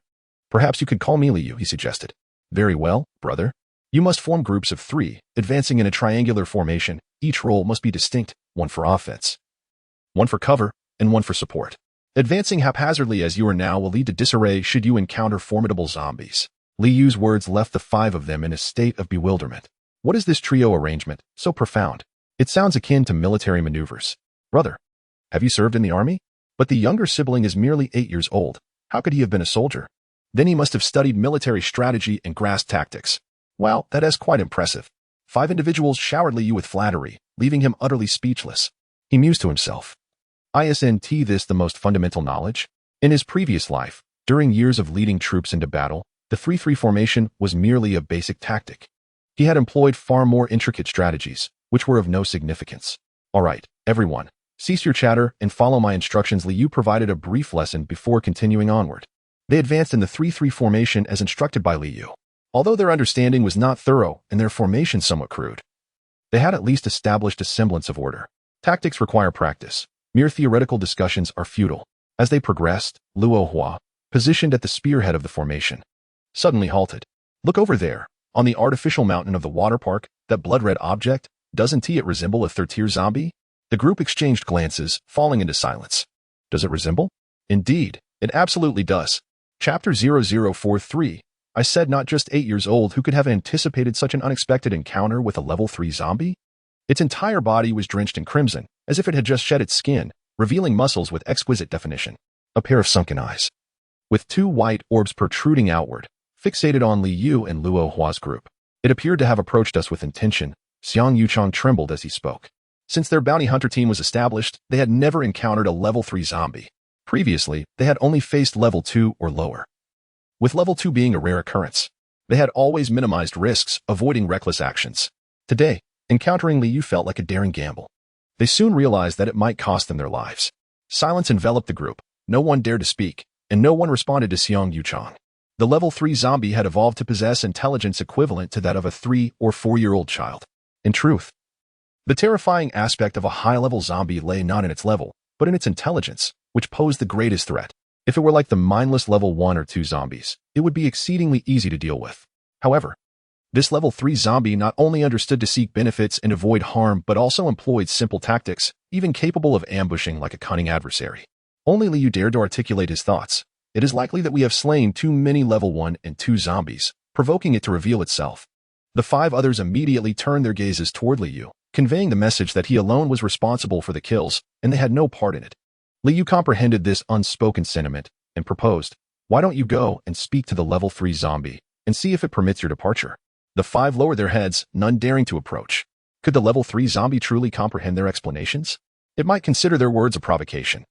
"Perhaps you could call me Liu," he suggested. "Very well, brother. You must form groups of 3, advancing in a triangular formation. Each role must be distinct, one for offense, one for cover, and one for support. Advancing haphazardly as you are now will lead to disarray should you encounter formidable zombies." Liu's words left the 5 of them in a state of bewilderment. What is this trio arrangement, so profound? It sounds akin to military maneuvers. "Brother, have you served in the army?" "But the younger sibling is merely 8 years old. How could he have been a soldier?" "Then he must have studied military strategy and grasped tactics." "Wow, that is quite impressive." 5 individuals showered Liu with flattery, leaving him utterly speechless. He mused to himself, "Isn't this the most fundamental knowledge?" In his previous life, during years of leading troops into battle, the 3-3 formation was merely a basic tactic. He had employed far more intricate strategies, which were of no significance. "All right, everyone, cease your chatter and follow my instructions." Liu provided a brief lesson before continuing onward. They advanced in the 3-3 formation as instructed by Liu. Although their understanding was not thorough and their formation somewhat crude, they had at least established a semblance of order. Tactics require practice. Mere theoretical discussions are futile. As they progressed, Luo Hua, positioned at the spearhead of the formation, suddenly halted. "Look over there, on the artificial mountain of the water park, that blood-red object. Doesn't it resemble a 3rd-tier zombie?" The group exchanged glances, falling into silence. "Does it resemble?" "Indeed, it absolutely does." Chapter 0043. I said not just 8 years old who could have anticipated such an unexpected encounter with a level 3 zombie? Its entire body was drenched in crimson, as if it had just shed its skin, revealing muscles with exquisite definition. A pair of sunken eyes, with 2 white orbs protruding outward, fixated on Liu and Luo Hua's group. It appeared to have approached us with intention. Xiang Yuchang trembled as he spoke. Since their bounty hunter team was established, they had never encountered a level 3 zombie. Previously, they had only faced level 2 or lower, with level 2 being a rare occurrence. They had always minimized risks, avoiding reckless actions. Today, encountering Liu felt like a daring gamble. They soon realized that it might cost them their lives. Silence enveloped the group. No one dared to speak, and no one responded to Xiang Yuchang. The level 3 zombie had evolved to possess intelligence equivalent to that of a 3- or 4-year-old child. In truth, the terrifying aspect of a high-level zombie lay not in its level, but in its intelligence, which posed the greatest threat. If it were like the mindless level 1 or 2 zombies, it would be exceedingly easy to deal with. However, this level 3 zombie not only understood to seek benefits and avoid harm, but also employed simple tactics, even capable of ambushing like a cunning adversary. Only Liu dared to articulate his thoughts. "It is likely that we have slain too many level 1 and 2 zombies," provoking it to reveal itself. The 5 others immediately turned their gazes toward Liu, conveying the message that he alone was responsible for the kills, and they had no part in it. Liu comprehended this unspoken sentiment and proposed, "Why don't you go and speak to the level 3 zombie and see if it permits your departure?" The 5 lowered their heads, none daring to approach. Could the level 3 zombie truly comprehend their explanations? It might consider their words a provocation,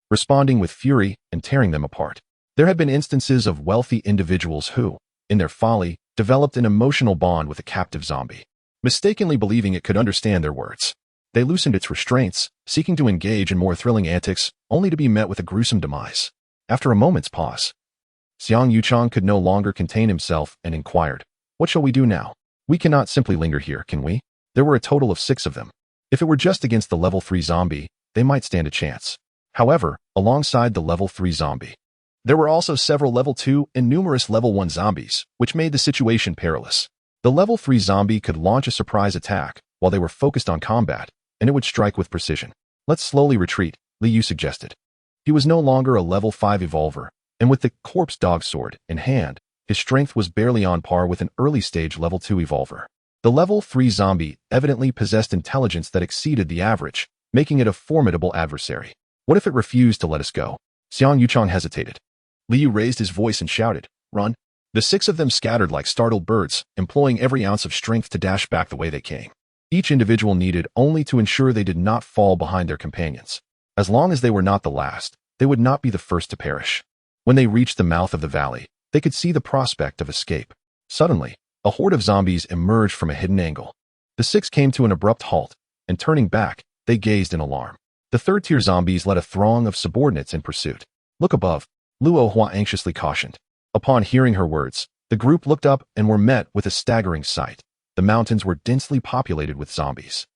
responding with fury and tearing them apart. There had been instances of wealthy individuals who, in their folly, developed an emotional bond with a captive zombie, mistakenly believing it could understand their words. They loosened its restraints, seeking to engage in more thrilling antics, only to be met with a gruesome demise. After a moment's pause, Xiang Yuchang could no longer contain himself and inquired, "What shall we do now? We cannot simply linger here, can we?" There were a total of 6 of them. If it were just against the level 3 zombie, they might stand a chance. However, alongside the level 3 zombie, there were also several level 2 and numerous level 1 zombies, which made the situation perilous. The level 3 zombie could launch a surprise attack while they were focused on combat, and it would strike with precision. "Let's slowly retreat," Liu suggested. He was no longer a level 5 evolver, and with the corpse dog sword in hand, his strength was barely on par with an early-stage level 2 evolver. The level 3 zombie evidently possessed intelligence that exceeded the average, making it a formidable adversary. What if it refused to let us go? Xiang Yuchang hesitated. Liu raised his voice and shouted, "Run!" The 6 of them scattered like startled birds, employing every ounce of strength to dash back the way they came. Each individual needed only to ensure they did not fall behind their companions. As long as they were not the last, they would not be the first to perish. When they reached the mouth of the valley, they could see the prospect of escape. Suddenly, a horde of zombies emerged from a hidden angle. The six came to an abrupt halt, and turning back, they gazed in alarm. The third-tier zombies led a throng of subordinates in pursuit. "Look above," Luo Hua anxiously cautioned. Upon hearing her words, the group looked up and were met with a staggering sight. The mountains were densely populated with zombies.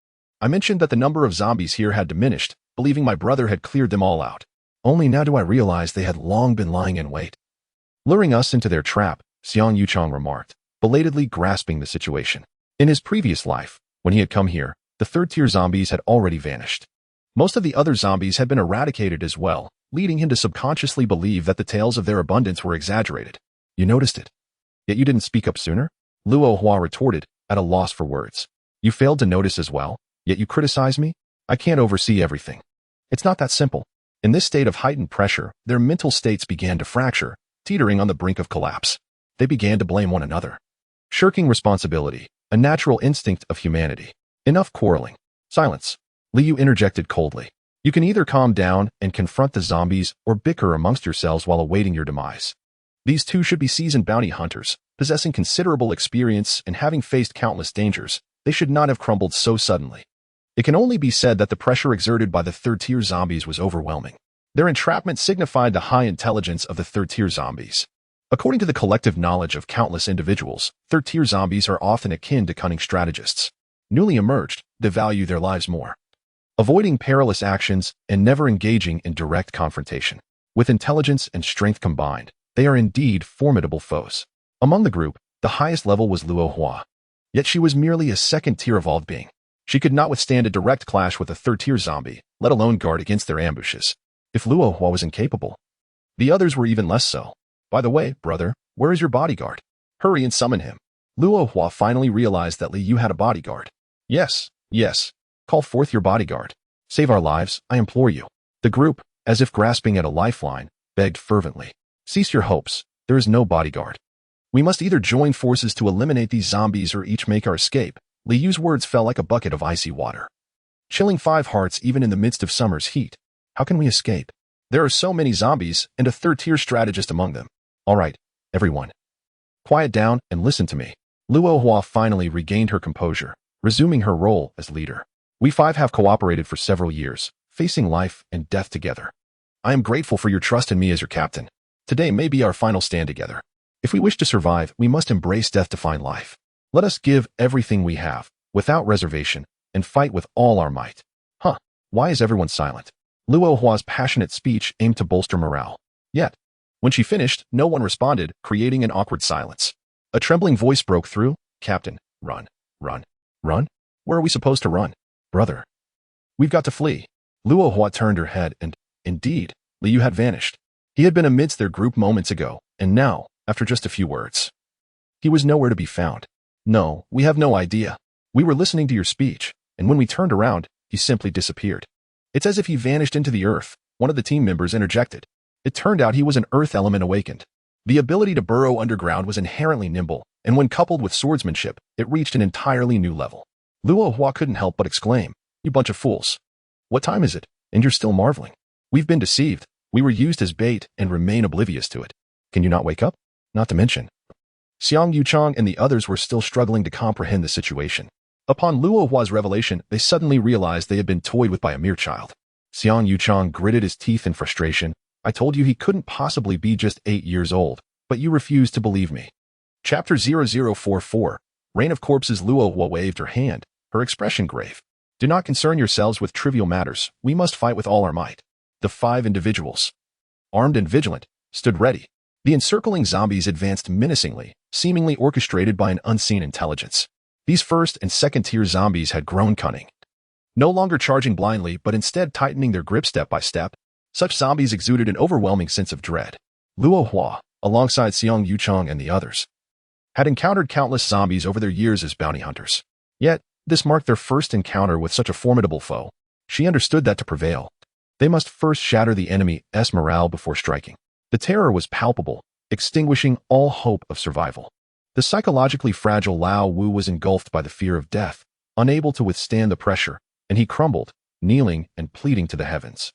I mentioned that the number of zombies here had diminished, believing my brother had cleared them all out. Only now do I realize they had long been lying in wait, luring us into their trap, Xiang Yuchang remarked, belatedly grasping the situation. In his previous life, when he had come here, the third-tier zombies had already vanished. Most of the other zombies had been eradicated as well, leading him to subconsciously believe that the tales of their abundance were exaggerated. "You noticed it. Yet you didn't speak up sooner?" Luo Hua retorted, at a loss for words. "You failed to notice as well, yet you criticize me? I can't oversee everything." It's not that simple. In this state of heightened pressure, their mental states began to fracture, teetering on the brink of collapse. They began to blame one another. Shirking responsibility, a natural instinct of humanity. "Enough quarreling. Silence," Liu interjected coldly. "You can either calm down and confront the zombies or bicker amongst yourselves while awaiting your demise." These two should be seasoned bounty hunters, possessing considerable experience and having faced countless dangers. They should not have crumbled so suddenly. It can only be said that the pressure exerted by the third-tier zombies was overwhelming. Their entrapment signified the high intelligence of the third-tier zombies. According to the collective knowledge of countless individuals, third-tier zombies are often akin to cunning strategists. Newly emerged, they value their lives more, avoiding perilous actions and never engaging in direct confrontation. With intelligence and strength combined, they are indeed formidable foes. Among the group, the highest level was Luo Hua. Yet she was merely a second-tier evolved being. She could not withstand a direct clash with a third-tier zombie, let alone guard against their ambushes. If Luo Hua was incapable, the others were even less so. "By the way, brother, where is your bodyguard? Hurry and summon him." Luo Hua finally realized that Liu had a bodyguard. Yes. Call forth your bodyguard. Save our lives, I implore you." The group, as if grasping at a lifeline, begged fervently. "Cease your hopes. There is no bodyguard. We must either join forces to eliminate these zombies or each make our escape." Liu's words fell like a bucket of icy water, chilling 5 hearts even in the midst of summer's heat. "How can we escape? There are so many zombies and a third-tier strategist among them." "All right, everyone. Quiet down and listen to me." Luo Hua finally regained her composure, resuming her role as leader. "We 5 have cooperated for several years, facing life and death together. I am grateful for your trust in me as your captain. Today may be our final stand together. If we wish to survive, we must embrace death to find life. Let us give everything we have, without reservation, and fight with all our might." Why is everyone silent? Luo Hua's passionate speech aimed to bolster morale. Yet, when she finished, no one responded, creating an awkward silence. A trembling voice broke through. "Captain, run. Run? Where are we supposed to run? Brother, we've got to flee." Luo Hua turned her head and, indeed, Liu had vanished. He had been amidst their group moments ago, and now, after just a few words, he was nowhere to be found. "No, we have no idea. We were listening to your speech, and when we turned around, he simply disappeared. It's as if he vanished into the earth," one of the team members interjected. It turned out he was an earth element awakened. The ability to burrow underground was inherently nimble, and when coupled with swordsmanship, it reached an entirely new level. Luo Hua couldn't help but exclaim, "You bunch of fools. What time is it? And you're still marveling? We've been deceived. We were used as bait and remain oblivious to it. Can you not wake up?" Not to mention, Xiang Yuchang and the others were still struggling to comprehend the situation. Upon Luo Hua's revelation, they suddenly realized they had been toyed with by a mere child. Xiang Yuchang gritted his teeth in frustration. "I told you he couldn't possibly be just 8 years old, but you refused to believe me." Chapter 0044, Reign of Corpses. Luo Hua waved her hand, her expression grave. "Do not concern yourselves with trivial matters. We must fight with all our might." The 5 individuals, armed and vigilant, stood ready. The encircling zombies advanced menacingly, seemingly orchestrated by an unseen intelligence. These first and second-tier zombies had grown cunning, no longer charging blindly but instead tightening their grip step by step. Such zombies exuded an overwhelming sense of dread. Luo Hua, alongside Xiang Yuchang and the others, had encountered countless zombies over their years as bounty hunters. Yet, this marked their first encounter with such a formidable foe. She understood that to prevail, they must first shatter the enemy's morale before striking. The terror was palpable, extinguishing all hope of survival. The psychologically fragile Lao Wu was engulfed by the fear of death, unable to withstand the pressure, and he crumbled, kneeling and pleading to the heavens.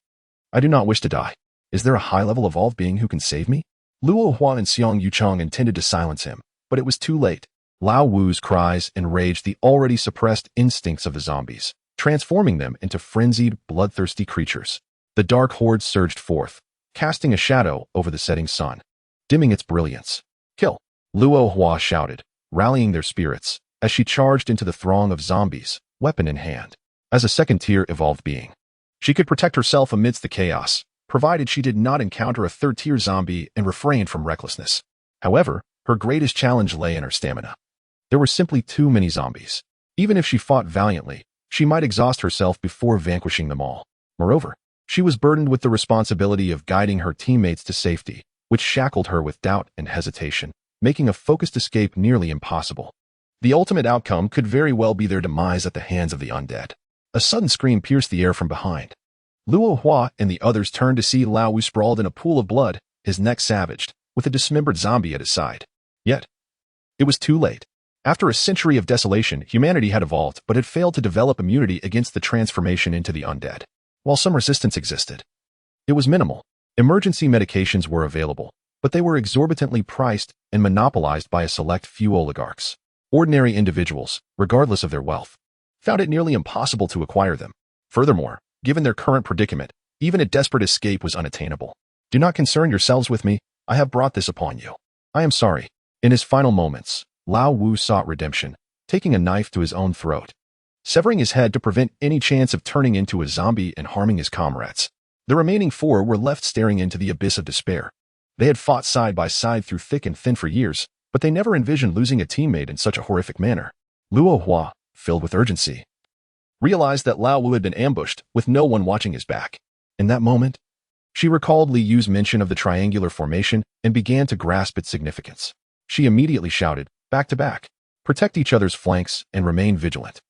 "I do not wish to die. Is there a high-level evolved being who can save me? Luo Hua and Xiang Yuchang intended to silence him, but it was too late. Lao Wu's cries enraged the already suppressed instincts of the zombies, transforming them into frenzied, bloodthirsty creatures. The dark horde surged forth, casting a shadow over the setting sun, dimming its brilliance. Kill! Luo Hua shouted, rallying their spirits, as she charged into the throng of zombies, weapon in hand. As a second-tier evolved being, she could protect herself amidst the chaos, provided she did not encounter a third-tier zombie and refrained from recklessness. However, her greatest challenge lay in her stamina. There were simply too many zombies. Even if she fought valiantly, she might exhaust herself before vanquishing them all. Moreover, she was burdened with the responsibility of guiding her teammates to safety, which shackled her with doubt and hesitation, making a focused escape nearly impossible. The ultimate outcome could very well be their demise at the hands of the undead. A sudden scream pierced the air from behind. Luo Hua and the others turned to see Lao Wu sprawled in a pool of blood, his neck savaged, with a dismembered zombie at his side. Yet, it was too late. After a century of desolation, humanity had evolved, but had failed to develop immunity against the transformation into the undead. While some resistance existed, it was minimal. Emergency medications were available, but they were exorbitantly priced and monopolized by a select few oligarchs. Ordinary individuals, regardless of their wealth, found it nearly impossible to acquire them. Furthermore, given their current predicament, even a desperate escape was unattainable. Do not concern yourselves with me. I have brought this upon you. I am sorry. In his final moments, Lao Wu sought redemption, taking a knife to his own throat, severing his head to prevent any chance of turning into a zombie and harming his comrades. The remaining four were left staring into the abyss of despair. They had fought side by side through thick and thin for years, but they never envisioned losing a teammate in such a horrific manner. Luo Hua, filled with urgency, realized that Lao Wu had been ambushed, with no one watching his back. In that moment, she recalled Li Yu's mention of the triangular formation and began to grasp its significance. She immediately shouted, back to back, protect each other's flanks and remain vigilant.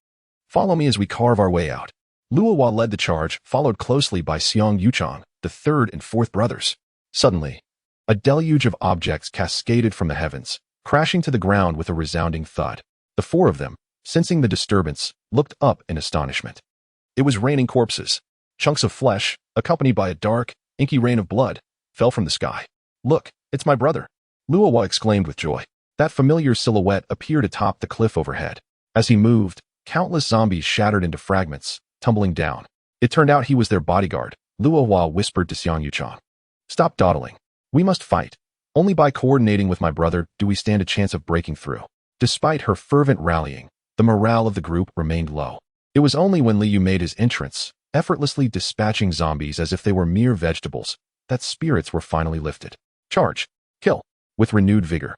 Follow me as we carve our way out. Luo Hua led the charge, followed closely by Xiang Yuchang, the third and fourth brothers. Suddenly, a deluge of objects cascaded from the heavens, crashing to the ground with a resounding thud. The four of them, sensing the disturbance, looked up in astonishment. It was raining corpses. Chunks of flesh, accompanied by a dark, inky rain of blood, fell from the sky. Look, it's my brother, Luo Hua exclaimed with joy. That familiar silhouette appeared atop the cliff overhead. As he moved, countless zombies shattered into fragments, tumbling down. It turned out he was their bodyguard. Luo Hua whispered to Xiang Yuchang. Stop dawdling. We must fight. Only by coordinating with my brother do we stand a chance of breaking through. Despite her fervent rallying, the morale of the group remained low. It was only when Li Yu made his entrance, effortlessly dispatching zombies as if they were mere vegetables, that spirits were finally lifted. Charge. Kill. With renewed vigor,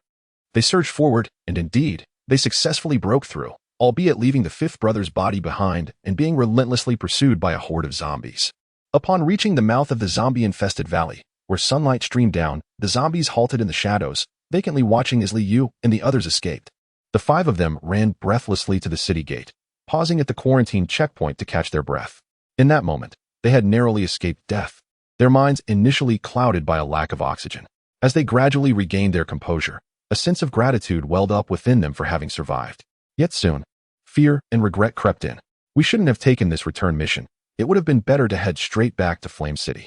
they surged forward, and indeed, they successfully broke through, albeit leaving the fifth brother's body behind and being relentlessly pursued by a horde of zombies. Upon reaching the mouth of the zombie-infested valley, where sunlight streamed down, the zombies halted in the shadows, vacantly watching as Li Yu and the others escaped. The five of them ran breathlessly to the city gate, pausing at the quarantine checkpoint to catch their breath. In that moment, they had narrowly escaped death, their minds initially clouded by a lack of oxygen. As they gradually regained their composure, a sense of gratitude welled up within them for having survived. Yet soon, fear and regret crept in. We shouldn't have taken this return mission. It would have been better to head straight back to Flame City.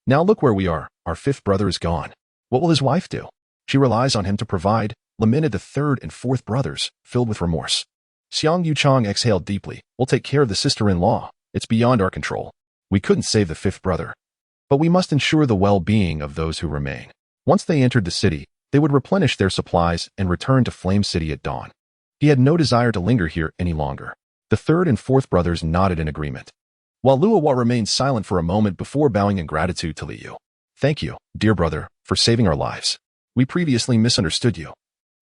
Now look where we are. Our fifth brother is gone. What will his wife do? She relies on him to provide, lamented the third and fourth brothers, filled with remorse. Xiang Yuchang exhaled deeply. We'll take care of the sister-in-law. It's beyond our control. We couldn't save the fifth brother, but we must ensure the well-being of those who remain. Once they entered the city, they would replenish their supplies and return to Flame City at dawn. He had no desire to linger here any longer. The third and fourth brothers nodded in agreement, while Luo Hua remained silent for a moment before bowing in gratitude to Li Yu. Thank you, dear brother, for saving our lives. We previously misunderstood you,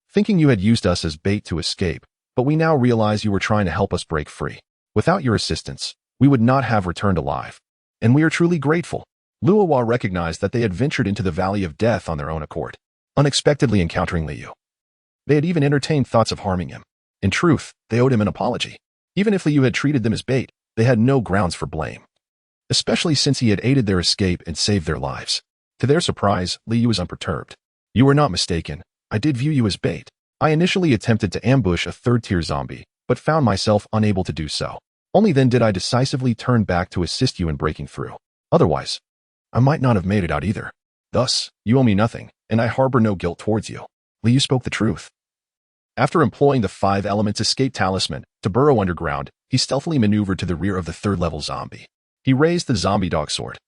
thinking you had used us as bait to escape, but we now realize you were trying to help us break free. Without your assistance, we would not have returned alive, and we are truly grateful. Luo Hua recognized that they had ventured into the Valley of Death on their own accord, unexpectedly encountering Li Yu. They had even entertained thoughts of harming him. In truth, they owed him an apology. Even if Li Yu had treated them as bait, they had no grounds for blame, especially since he had aided their escape and saved their lives. To their surprise, Li Yu was unperturbed. You were not mistaken. I did view you as bait. I initially attempted to ambush a third-tier zombie, but found myself unable to do so. Only then did I decisively turn back to assist you in breaking through. Otherwise, I might not have made it out either. Thus, you owe me nothing, and I harbor no guilt towards you. Liu spoke the truth. After employing the 5 elements escape talisman to burrow underground, he stealthily maneuvered to the rear of the 3rd-level zombie. He raised the zombie dog sword,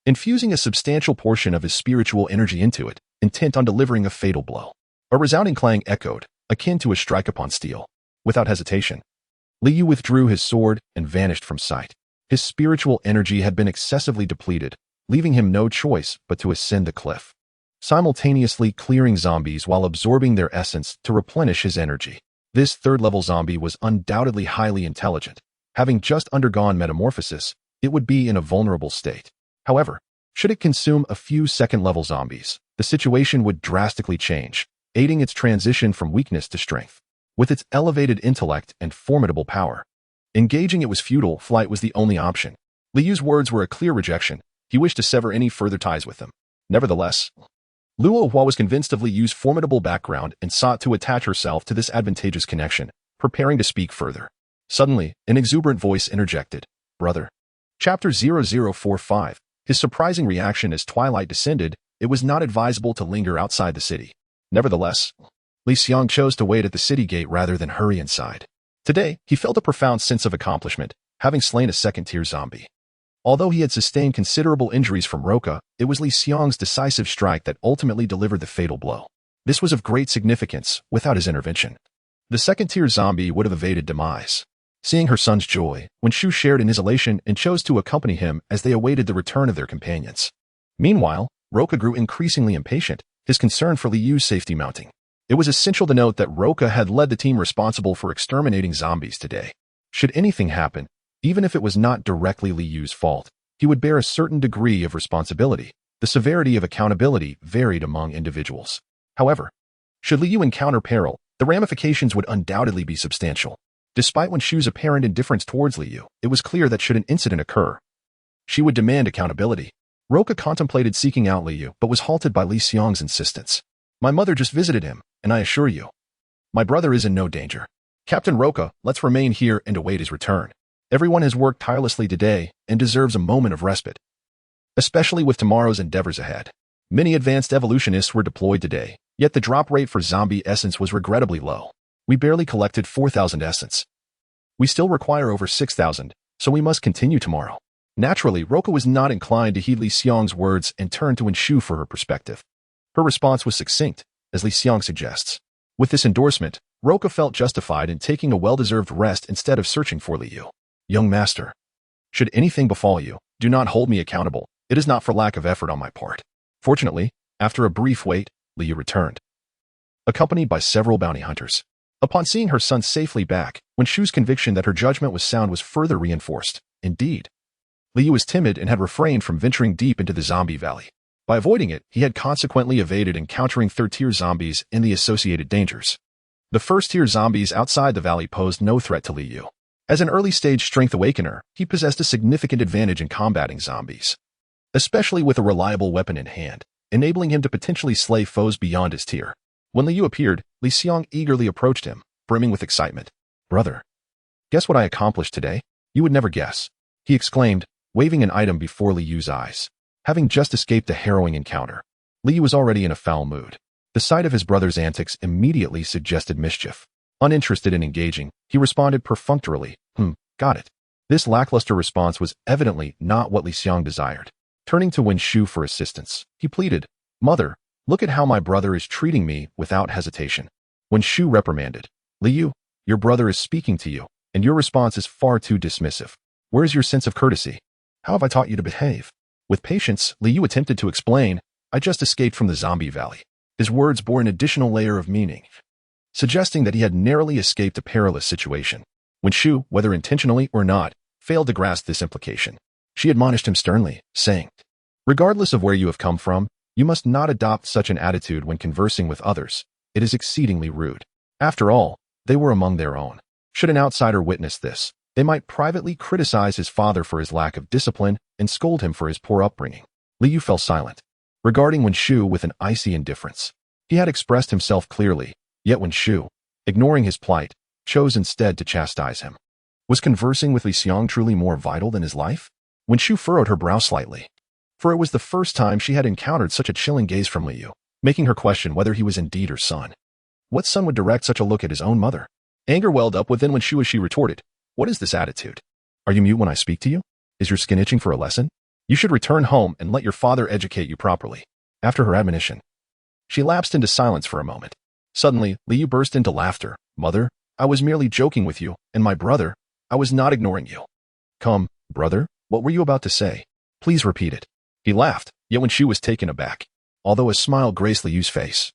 infusing a substantial portion of his spiritual energy into it, intent on delivering a fatal blow. A resounding clang echoed, akin to a strike upon steel. Without hesitation, Liu withdrew his sword and vanished from sight. His spiritual energy had been excessively depleted, leaving him no choice but to ascend the cliff, simultaneously clearing zombies while absorbing their essence to replenish his energy. This 3rd-level zombie was undoubtedly highly intelligent. Having just undergone metamorphosis, it would be in a vulnerable state. However, should it consume a few 2nd-level zombies, the situation would drastically change, aiding its transition from weakness to strength. With its elevated intellect and formidable power, engaging it was futile. Flight was the only option. Liu's words were a clear rejection. He wished to sever any further ties with them. Nevertheless, Luo Hua was convinced of Liu's formidable background and sought to attach herself to this advantageous connection, preparing to speak further. Suddenly, an exuberant voice interjected. Brother. Chapter 0045. His surprising reaction as twilight descended. It was not advisable to linger outside the city. Nevertheless, Liang chose to wait at the city gate rather than hurry inside. Today, he felt a profound sense of accomplishment, having slain a 2nd-tier zombie. Although he had sustained considerable injuries from Roca, it was Liang's decisive strike that ultimately delivered the fatal blow. This was of great significance. Without his intervention, the 2nd-tier zombie would have evaded demise. Seeing her son's joy, Shu shared in his elation and chose to accompany him as they awaited the return of their companions. Meanwhile, Roca grew increasingly impatient, his concern for Liu's safety mounting. It was essential to note that Roca had led the team responsible for exterminating zombies today. Should anything happen, even if it was not directly Liu's fault, he would bear a certain degree of responsibility. The severity of accountability varied among individuals. However, should Liu encounter peril, the ramifications would undoubtedly be substantial. Despite Shu's apparent indifference towards Liu, it was clear that should an incident occur, she would demand accountability. Roca contemplated seeking out Liu, but was halted by Liang's insistence. My mother just visited him, and I assure you, my brother is in no danger. Captain Roca, let's remain here and await his return. Everyone has worked tirelessly today and deserves a moment of respite, especially with tomorrow's endeavors ahead. Many advanced evolutionists were deployed today, yet the drop rate for zombie essence was regrettably low. We barely collected 4,000 essence. We still require over 6,000, so we must continue tomorrow. Naturally, Roca was not inclined to heed Liang's words and turned to Shu for her perspective. Her response was succinct, as Liang suggests. With this endorsement, Roca felt justified in taking a well-deserved rest instead of searching for Liu. Young master, should anything befall you, do not hold me accountable. It is not for lack of effort on my part. Fortunately, after a brief wait, Liu returned, accompanied by several bounty hunters. Upon seeing her son safely back, Shu's conviction that her judgment was sound was further reinforced. Indeed, Liu was timid and had refrained from venturing deep into the zombie valley. By avoiding it, he had consequently evaded encountering 3rd-tier zombies and the associated dangers. The 1st-tier zombies outside the valley posed no threat to Liu. As an early-stage strength awakener, he possessed a significant advantage in combating zombies, especially with a reliable weapon in hand, enabling him to potentially slay foes beyond his tier. When Liu appeared, Liang eagerly approached him, brimming with excitement. Brother, guess what I accomplished today? You would never guess, he exclaimed, waving an item before Liu's eyes. Having just escaped a harrowing encounter, Liu was already in a foul mood. The sight of his brother's antics immediately suggested mischief. Uninterested in engaging, he responded perfunctorily, got it. This lackluster response was evidently not what Liang desired. Turning to Shu for assistance, he pleaded, Mother, look at how my brother is treating me without hesitation. Shu reprimanded, Liu, your brother is speaking to you, and your response is far too dismissive. Where's your sense of courtesy? How have I taught you to behave? With patience, Liu attempted to explain, I just escaped from the zombie valley. His words bore an additional layer of meaning, suggesting that he had narrowly escaped a perilous situation. Shu, whether intentionally or not, failed to grasp this implication. She admonished him sternly, saying, regardless of where you have come from, you must not adopt such an attitude when conversing with others. It is exceedingly rude. After all, they were among their own. Should an outsider witness this, they might privately criticize his father for his lack of discipline and scold him for his poor upbringing. Liu fell silent, regarding Shu with an icy indifference. He had expressed himself clearly, yet Shu, ignoring his plight, chose instead to chastise him. Was conversing with Liang truly more vital than his life? Shu furrowed her brow slightly. for it was the first time she had encountered such a chilling gaze from Liu, making her question whether he was indeed her son. What son would direct such a look at his own mother? Anger welled up within when she retorted, "What is this attitude? Are you mute when I speak to you? Is your skin itching for a lesson? You should return home and let your father educate you properly." After her admonition, she lapsed into silence for a moment. Suddenly, Liu burst into laughter. "Mother, I was merely joking with you, and my brother, I was not ignoring you." "Come, brother, what were you about to say? Please repeat it." He laughed, yet when she was taken aback, although a smile graced Liu's face,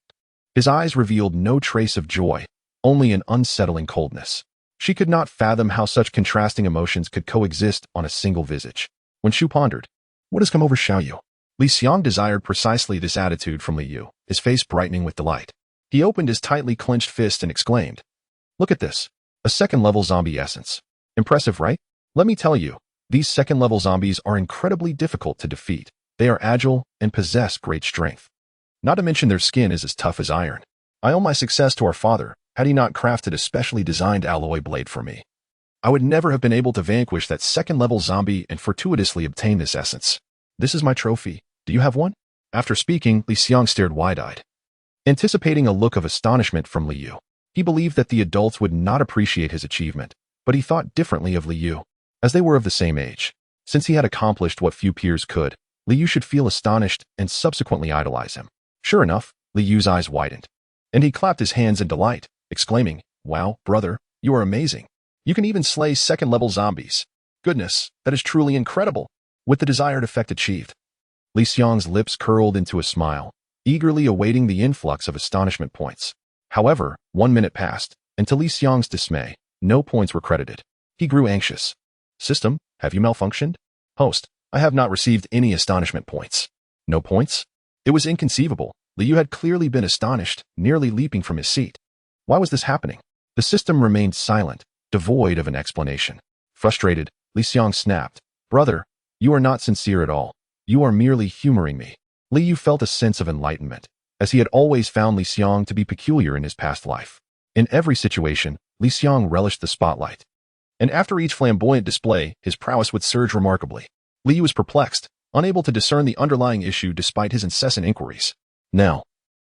his eyes revealed no trace of joy, only an unsettling coldness. She could not fathom how such contrasting emotions could coexist on a single visage. When Shu pondered, "What has come over Xiaoyu?" Li Xiang desired precisely this attitude from Liu, his face brightening with delight. He opened his tightly clenched fist and exclaimed, "Look at this, a second-level zombie essence. Impressive, right? Let me tell you, these second-level zombies are incredibly difficult to defeat. They are agile and possess great strength. Not to mention their skin is as tough as iron. I owe my success to our father, had he not crafted a specially designed alloy blade for me. I would never have been able to vanquish that second-level zombie and fortuitously obtain this essence. This is my trophy. Do you have one?" After speaking, Li Xiang stared wide-eyed, anticipating a look of astonishment from Liu. He believed that the adults would not appreciate his achievement, but he thought differently of Liu, as they were of the same age. Since he had accomplished what few peers could, Liu should feel astonished and subsequently idolize him. Sure enough, Liu's eyes widened, and he clapped his hands in delight, exclaiming, "Wow, brother, you are amazing. You can even slay second-level zombies. Goodness, that is truly incredible." With the desired effect achieved, Li Xiang's lips curled into a smile, eagerly awaiting the influx of astonishment points. However, 1 minute passed, and to Li Xiang's dismay, no points were credited. He grew anxious. "System, have you malfunctioned?" "Host, I have not received any astonishment points." "No points?" It was inconceivable. Liu had clearly been astonished, nearly leaping from his seat. Why was this happening? The system remained silent, devoid of an explanation. Frustrated, Li Xiang snapped, "Brother, you are not sincere at all. You are merely humoring me." Liu felt a sense of enlightenment, as he had always found Li Xiang to be peculiar in his past life. In every situation, Li Xiang relished the spotlight, and after each flamboyant display, his prowess would surge remarkably. Liu was perplexed, unable to discern the underlying issue despite his incessant inquiries. Now,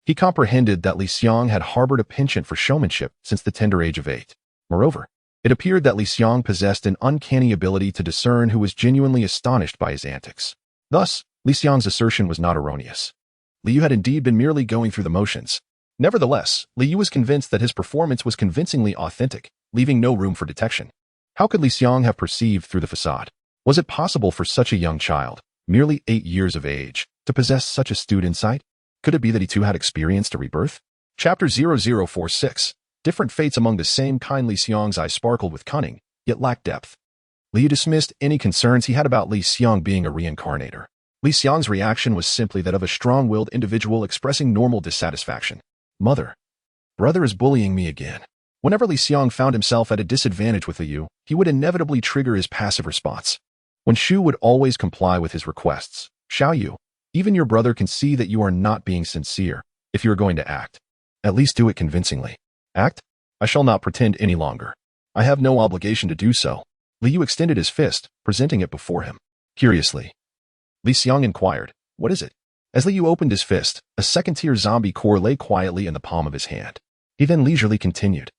he comprehended that Li Xiang had harbored a penchant for showmanship since the tender age of 8. Moreover, it appeared that Li Xiang possessed an uncanny ability to discern who was genuinely astonished by his antics. Thus, Li Xiang's assertion was not erroneous. Liu had indeed been merely going through the motions. Nevertheless, Liu was convinced that his performance was convincingly authentic, leaving no room for detection. How could Li Xiang have perceived through the facade? Was it possible for such a young child, merely 8 years of age, to possess such astute insight? Could it be that he too had experienced a rebirth? Chapter 0046. Different fates among the same kind. Li Xiang's eyes sparkled with cunning, yet lacked depth. Liu dismissed any concerns he had about Li Xiang being a reincarnator. Li Xiang's reaction was simply that of a strong-willed individual expressing normal dissatisfaction. "Mother, brother is bullying me again." Whenever Li Xiang found himself at a disadvantage with Liu, he would inevitably trigger his passive response. When Shu would always comply with his requests. "Xiaoyu, even your brother can see that you are not being sincere. If you are going to act, at least do it convincingly." "Act? I shall not pretend any longer. I have no obligation to do so." Liu extended his fist, presenting it before him. Curiously, Li Xiang inquired, "What is it?" As Liu opened his fist, a second-tier zombie core lay quietly in the palm of his hand. He then leisurely continued,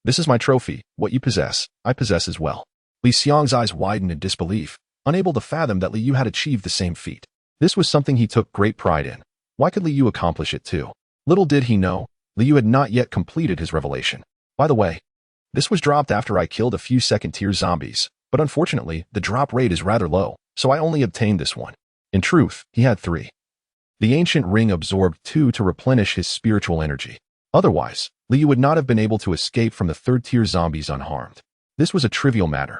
"This is my trophy. What you possess, I possess as well." Li Xiang's eyes widened in disbelief, unable to fathom that Liu had achieved the same feat. This was something he took great pride in. Why could Liu accomplish it too? Little did he know, Liu had not yet completed his revelation. "By the way, this was dropped after I killed a few second-tier zombies, but unfortunately, the drop rate is rather low, so I only obtained this one." In truth, he had 3. The ancient ring absorbed 2 to replenish his spiritual energy. Otherwise, Liu would not have been able to escape from the third-tier zombies unharmed. This was a trivial matter,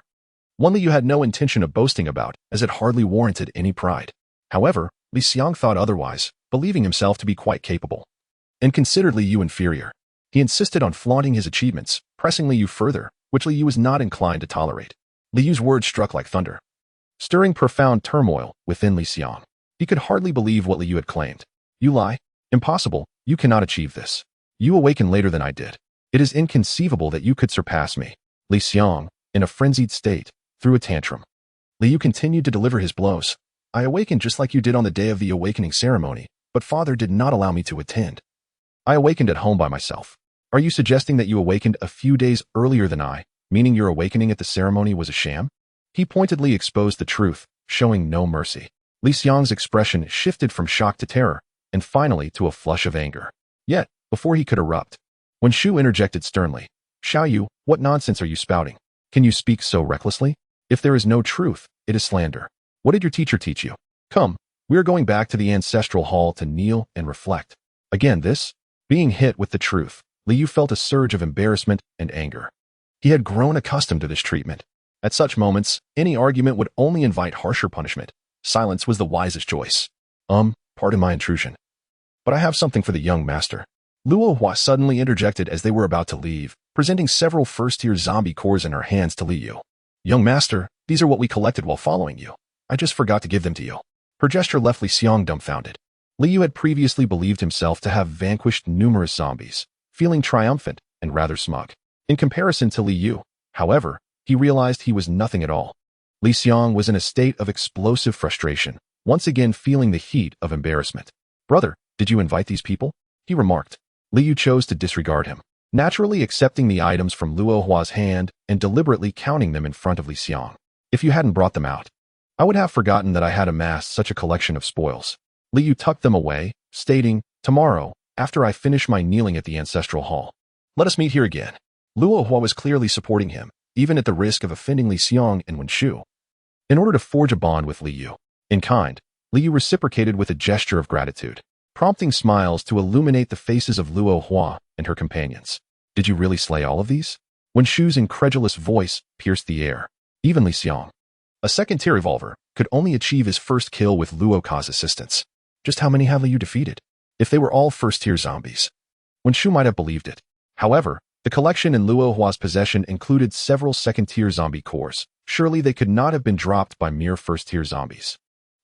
one Liu had no intention of boasting about, as it hardly warranted any pride. However, Li Xiang thought otherwise, believing himself to be quite capable, and considered Liu inferior. He insisted on flaunting his achievements, pressing Liu further, which Liu was not inclined to tolerate. Liu's words struck like thunder, stirring profound turmoil within Li Xiang. He could hardly believe what Liu had claimed. "You lie. Impossible. You cannot achieve this. You awaken later than I did. It is inconceivable that you could surpass me." Li Xiang, in a frenzied state, threw a tantrum. Liu continued to deliver his blows, I awakened just like you did on the day of the awakening ceremony, but father did not allow me to attend. I awakened at home by myself. Are you suggesting that you awakened a few days earlier than I, meaning your awakening at the ceremony was a sham? He pointedly exposed the truth, showing no mercy. Liang's expression shifted from shock to terror, and finally to a flush of anger. Yet, before he could erupt, Wen Shu interjected sternly, Xiaoyu, what nonsense are you spouting? Can you speak so recklessly? If there is no truth, it is slander. What did your teacher teach you? Come, we are going back to the ancestral hall to kneel and reflect. Again this? Being hit with the truth, Liu felt a surge of embarrassment and anger. He had grown accustomed to this treatment. At such moments, any argument would only invite harsher punishment. Silence was the wisest choice. Pardon my intrusion, but I have something for the young master. Luo Hua suddenly interjected as they were about to leave, presenting several first-tier zombie cores in her hands to Liu. Young master, these are what we collected while following you. I just forgot to give them to you. Her gesture left Liang dumbfounded. Liu had previously believed himself to have vanquished numerous zombies, feeling triumphant and rather smug. In comparison to Liu, however, he realized he was nothing at all. Liang was in a state of explosive frustration, once again feeling the heat of embarrassment. Brother, did you invite these people? He remarked. Liu chose to disregard him, naturally accepting the items from Luo Hua's hand and deliberately counting them in front of Liang. If you hadn't brought them out, I would have forgotten that I had amassed such a collection of spoils. Liu tucked them away, stating, tomorrow, after I finish my kneeling at the Ancestral Hall. Let us meet here again. Luo Hua was clearly supporting him, even at the risk of offending Liang and Wen Shu. In order to forge a bond with Liu, in kind, Liu reciprocated with a gesture of gratitude, prompting smiles to illuminate the faces of Luo Hua and her companions. Did you really slay all of these? Wen Shu's incredulous voice pierced the air. Even Liang, a second-tier revolver, could only achieve his first kill with Luo Ka's assistance. Just how many have Liu defeated? If they were all first-tier zombies, Wen Shu might have believed it. However, the collection in Luo Hua's possession included several second-tier zombie cores. Surely they could not have been dropped by mere first-tier zombies.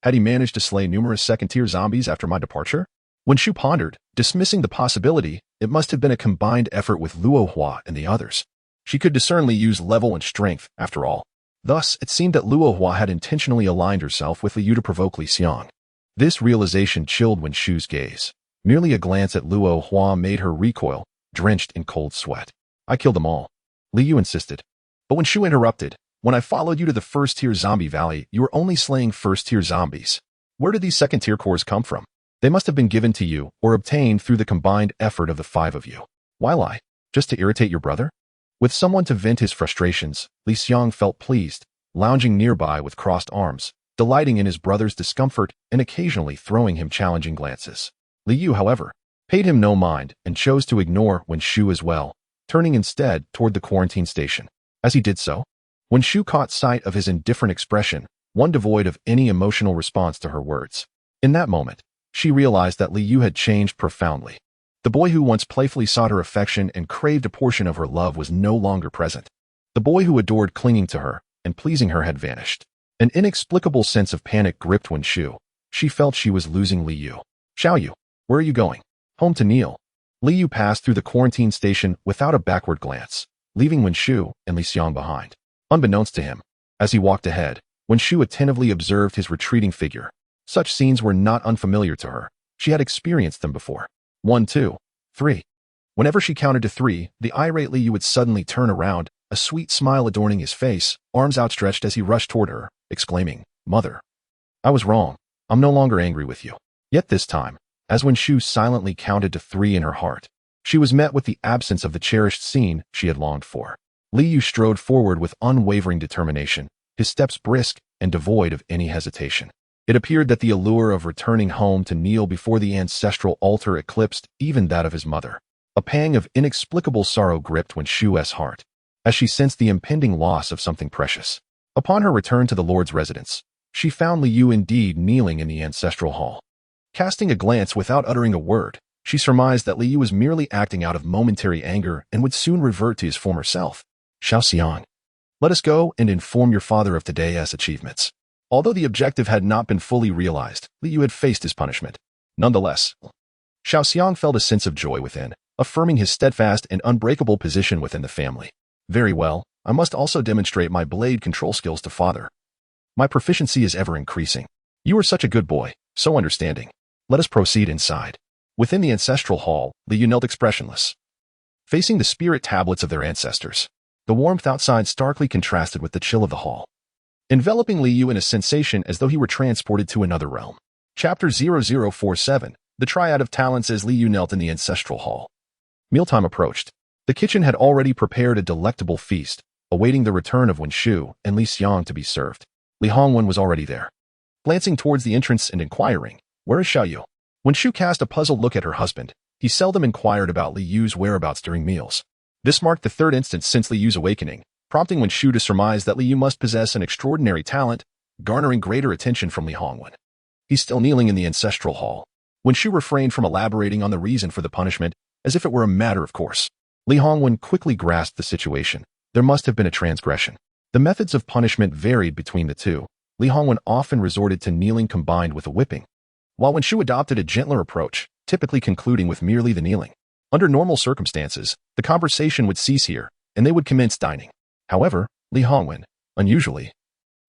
Had he managed to slay numerous second-tier zombies after my departure? Wen Shu pondered, dismissing the possibility it must have been a combined effort with Luo Hua and the others. She could discern Liu's level and strength, after all. Thus, it seemed that Luo Hua had intentionally aligned herself with Liu to provoke Liang. This realization chilled Wen Shu's gaze. Merely a glance at Luo Hua made her recoil, drenched in cold sweat. I killed them all, Liu insisted. But Wen Shu interrupted. When I followed you to the first-tier zombie valley, you were only slaying first-tier zombies. Where did these second-tier cores come from? They must have been given to you or obtained through the combined effort of the 5 of you. Why lie? Just to irritate your brother? With someone to vent his frustrations, Liang felt pleased, lounging nearby with crossed arms, delighting in his brother's discomfort and occasionally throwing him challenging glances. Liu, however, paid him no mind and chose to ignore Wen Shu as well, turning instead toward the quarantine station. As he did so, Wen Shu caught sight of his indifferent expression, one devoid of any emotional response to her words. In that moment, she realized that Liu had changed profoundly. The boy who once playfully sought her affection and craved a portion of her love was no longer present. The boy who adored clinging to her and pleasing her had vanished. An inexplicable sense of panic gripped Wen Shu. She felt she was losing Liu. Xiaoyu, where are you going? Home to kneel. Liu passed through the quarantine station without a backward glance, leaving Wen Shu and Liang behind. Unbeknownst to him, as he walked ahead, Wen Shu attentively observed his retreating figure. Such scenes were not unfamiliar to her. She had experienced them before. 1, 2, 3. Whenever she counted to 3, the irate Liu would suddenly turn around, a sweet smile adorning his face, arms outstretched as he rushed toward her, exclaiming, Mother, I was wrong. I'm no longer angry with you. Yet this time, as Wen Shu silently counted to 3 in her heart, she was met with the absence of the cherished scene she had longed for. Liu strode forward with unwavering determination, his steps brisk and devoid of any hesitation. It appeared that the allure of returning home to kneel before the ancestral altar eclipsed even that of his mother. A pang of inexplicable sorrow gripped Wen Shu's heart, as she sensed the impending loss of something precious. Upon her return to the Lord's residence, she found Liu indeed kneeling in the ancestral hall. Casting a glance without uttering a word, she surmised that Liu was merely acting out of momentary anger and would soon revert to his former self. Xiang, let us go and inform your father of today's achievements. Although the objective had not been fully realized, Liu had faced his punishment. Nonetheless, Xiang felt a sense of joy within, affirming his steadfast and unbreakable position within the family. Very well, I must also demonstrate my blade control skills to father. My proficiency is ever increasing. You are such a good boy, so understanding. Let us proceed inside. Within the ancestral hall, Liu knelt expressionless, facing the spirit tablets of their ancestors. The warmth outside starkly contrasted with the chill of the hall, enveloping Liu in a sensation as though he were transported to another realm. Chapter 0047, The Triad of Talents. As Liu knelt in the ancestral hall, mealtime approached. The kitchen had already prepared a delectable feast, awaiting the return of Wen Shu and Liang to be served. Li Hongwen was already there, glancing towards the entrance and inquiring, "Where is Xiaoyu?" Wen Shu cast a puzzled look at her husband. He seldom inquired about Liu's whereabouts during meals. This marked the third instance since Liu's awakening, prompting Wen Shu to surmise that Liu must possess an extraordinary talent, garnering greater attention from Li Hongwen. He's still kneeling in the ancestral hall. Wen Shu refrained from elaborating on the reason for the punishment, as if it were a matter of course. Li Hongwen quickly grasped the situation. There must have been a transgression. The methods of punishment varied between the two. Li Hongwen often resorted to kneeling combined with a whipping, while Wen Shu adopted a gentler approach, typically concluding with merely the kneeling. Under normal circumstances, the conversation would cease here, and they would commence dining. However, Li Hongwen, unusually,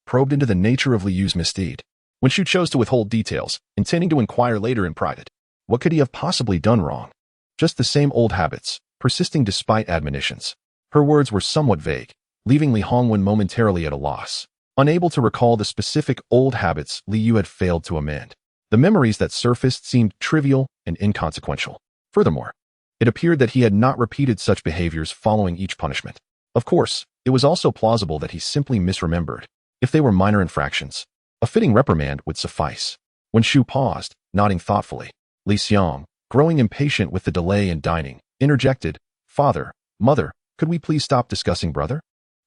probed into the nature of Liu's misdeed. Wen Shu chose to withhold details, intending to inquire later in private. What could he have possibly done wrong? Just the same old habits, persisting despite admonitions. Her words were somewhat vague, leaving Li Hongwen momentarily at a loss, unable to recall the specific old habits Liu had failed to amend. The memories that surfaced seemed trivial and inconsequential. Furthermore, it appeared that he had not repeated such behaviors following each punishment. Of course, it was also plausible that he simply misremembered. If they were minor infractions, a fitting reprimand would suffice. Wen Shu paused, nodding thoughtfully. Liang, growing impatient with the delay in dining, interjected, "Father, Mother, could we please stop discussing brother?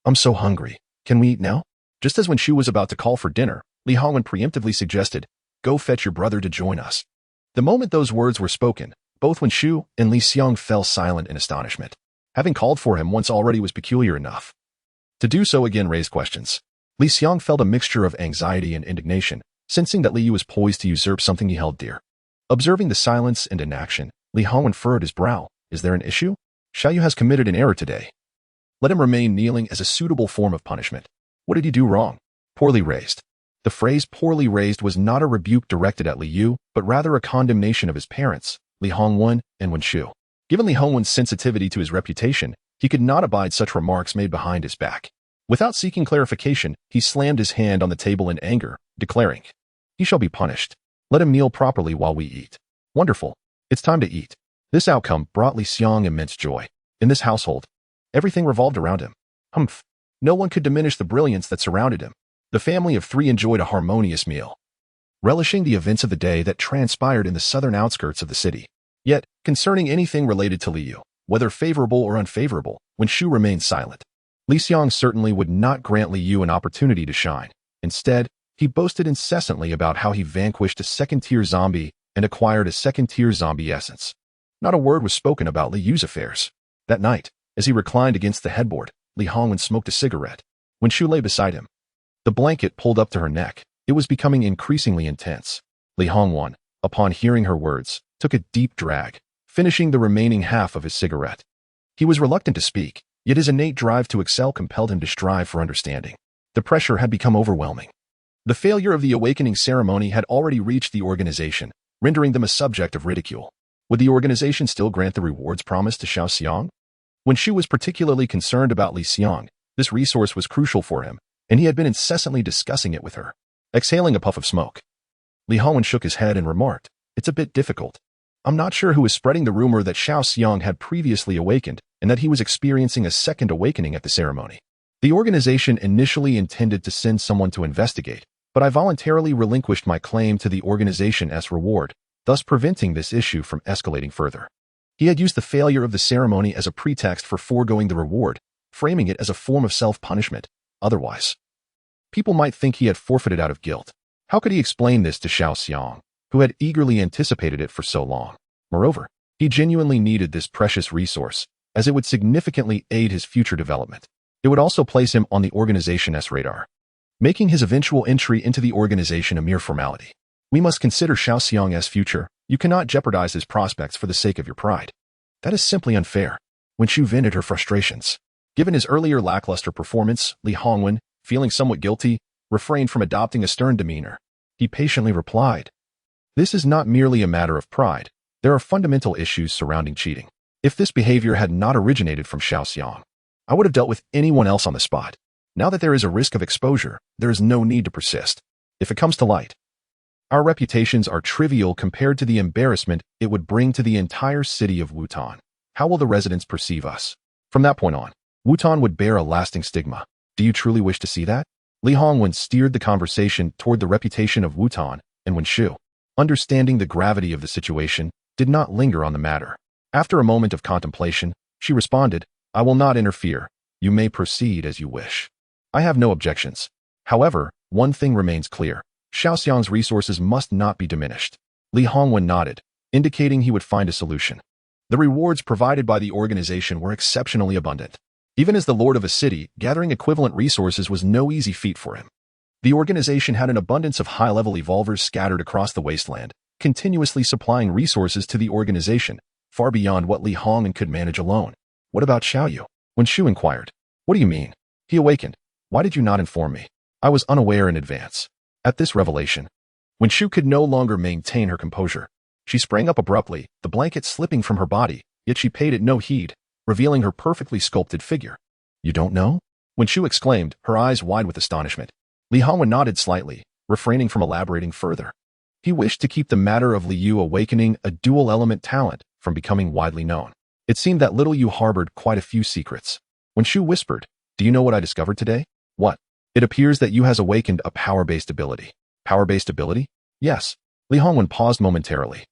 I'm so hungry. Can we eat now?" Just as Wen Shu was about to call for dinner, Li Hongwen preemptively suggested, "Go fetch your brother to join us." The moment those words were spoken, both Wen Shu and Liang fell silent in astonishment. Having called for him once already was peculiar enough. To do so again raised questions. Liang felt a mixture of anxiety and indignation, sensing that Liu was poised to usurp something he held dear. Observing the silence and inaction, Li Hongwen furrowed his brow. Is there an issue? Xiaoyu has committed an error today. Let him remain kneeling as a suitable form of punishment. What did he do wrong? Poorly raised. The phrase poorly raised was not a rebuke directed at Liu, but rather a condemnation of his parents, Li Hongwen and Wen Shu. Given Li Hongwen's sensitivity to his reputation, he could not abide such remarks made behind his back. Without seeking clarification, he slammed his hand on the table in anger, declaring, "He shall be punished. Let him kneel properly while we eat." Wonderful. It's time to eat. This outcome brought Liang immense joy. In this household, everything revolved around him. Humph. No one could diminish the brilliance that surrounded him. The family of three enjoyed a harmonious meal, relishing the events of the day that transpired in the southern outskirts of the city. Yet, concerning anything related to Liu, whether favorable or unfavorable, Wen Shu remained silent. Liang certainly would not grant Liu an opportunity to shine. Instead, he boasted incessantly about how he vanquished a second-tier zombie and acquired a second-tier zombie essence. Not a word was spoken about Liu's affairs. That night, as he reclined against the headboard, Li Hongwen smoked a cigarette. Wen Shu lay beside him, the blanket pulled up to her neck. It was becoming increasingly intense. Li Hongwen, upon hearing her words, took a deep drag, finishing the remaining half of his cigarette. He was reluctant to speak, yet his innate drive to excel compelled him to strive for understanding. The pressure had become overwhelming. The failure of the awakening ceremony had already reached the organization, rendering them a subject of ridicule. Would the organization still grant the rewards promised to Xiao Xiang? When Shu was particularly concerned about Liang, this resource was crucial for him, and he had been incessantly discussing it with her. Exhaling a puff of smoke, Li Hongwen shook his head and remarked, "It's a bit difficult. I'm not sure who is spreading the rumor that Xiao Xiang had previously awakened and that he was experiencing a second awakening at the ceremony. The organization initially intended to send someone to investigate, but I voluntarily relinquished my claim to the organization as reward, thus preventing this issue from escalating further." He had used the failure of the ceremony as a pretext for foregoing the reward, framing it as a form of self-punishment. Otherwise, people might think he had forfeited out of guilt. How could he explain this to Xiao Xiang, who had eagerly anticipated it for so long? Moreover, he genuinely needed this precious resource, as it would significantly aid his future development. It would also place him on the organization's radar, making his eventual entry into the organization a mere formality. We must consider Xiao Xiang's future. You cannot jeopardize his prospects for the sake of your pride. That is simply unfair. When Shu vented her frustrations, given his earlier lackluster performance, Li Hongwen, feeling somewhat guilty, refrained from adopting a stern demeanor. he patiently replied. This is not merely a matter of pride. There are fundamental issues surrounding cheating. If this behavior had not originated from Xiaoxiang, I would have dealt with anyone else on the spot. Now that there is a risk of exposure, there is no need to persist. If it comes to light, our reputations are trivial compared to the embarrassment it would bring to the entire city of Wutan. How will the residents perceive us? From that point on, Wutan would bear a lasting stigma. Do you truly wish to see that? Li Hongwen steered the conversation toward the reputation of Wutan, and Wen Shu, understanding the gravity of the situation, did not linger on the matter. After a moment of contemplation, she responded, I will not interfere. You may proceed as you wish. I have no objections. However, one thing remains clear. Xiaoxiang's resources must not be diminished. Li Hongwen nodded, indicating he would find a solution. The rewards provided by the organization were exceptionally abundant. Even as the lord of a city, gathering equivalent resources was no easy feat for him. The organization had an abundance of high-level evolvers scattered across the wasteland, continuously supplying resources to the organization, far beyond what Li Hongwen could manage alone. What about Xiaoyu? Wen Shu inquired. What do you mean? He awakened. Why did you not inform me? I was unaware in advance. At this revelation, Wen Shu could no longer maintain her composure. She sprang up abruptly, the blanket slipping from her body, yet she paid it no heed, revealing her perfectly sculpted figure. You don't know? Wen Shu exclaimed, her eyes wide with astonishment. Li Hongwen nodded slightly, refraining from elaborating further. He wished to keep the matter of Li Yu awakening a dual-element talent from becoming widely known. It seemed that little Yu harbored quite a few secrets. Wen Shu whispered, Do you know what I discovered today? What? It appears that Yu has awakened a power-based ability. Power-based ability? Yes. Li Hongwen paused momentarily.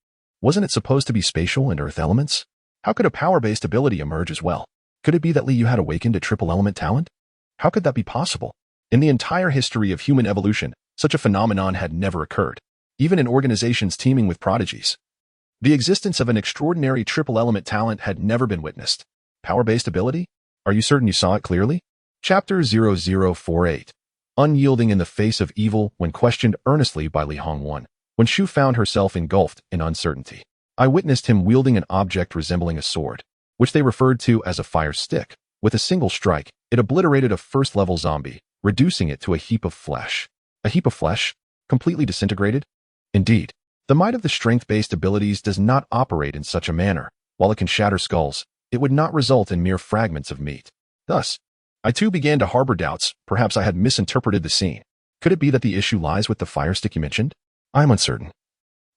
Wasn't it supposed to be spatial and earth elements? How could a power-based ability emerge as well? Could it be that Li Yu had awakened a triple-element talent? How could that be possible? In the entire history of human evolution, such a phenomenon had never occurred, even in organizations teeming with prodigies. The existence of an extraordinary triple-element talent had never been witnessed. Power-based ability? Are you certain you saw it clearly? Chapter 0048. Unyielding in the face of evil when questioned earnestly by Li Hongwen. Wen Shu found herself engulfed in uncertainty. I witnessed him wielding an object resembling a sword, which they referred to as a fire stick. With a single strike, it obliterated a first-level zombie, reducing it to a heap of flesh. A heap of flesh? Completely disintegrated? Indeed, the might of the strength-based abilities does not operate in such a manner. While it can shatter skulls, it would not result in mere fragments of meat. Thus, I too began to harbor doubts. Perhaps I had misinterpreted the scene. Could it be that the issue lies with the fire stick you mentioned? I am uncertain.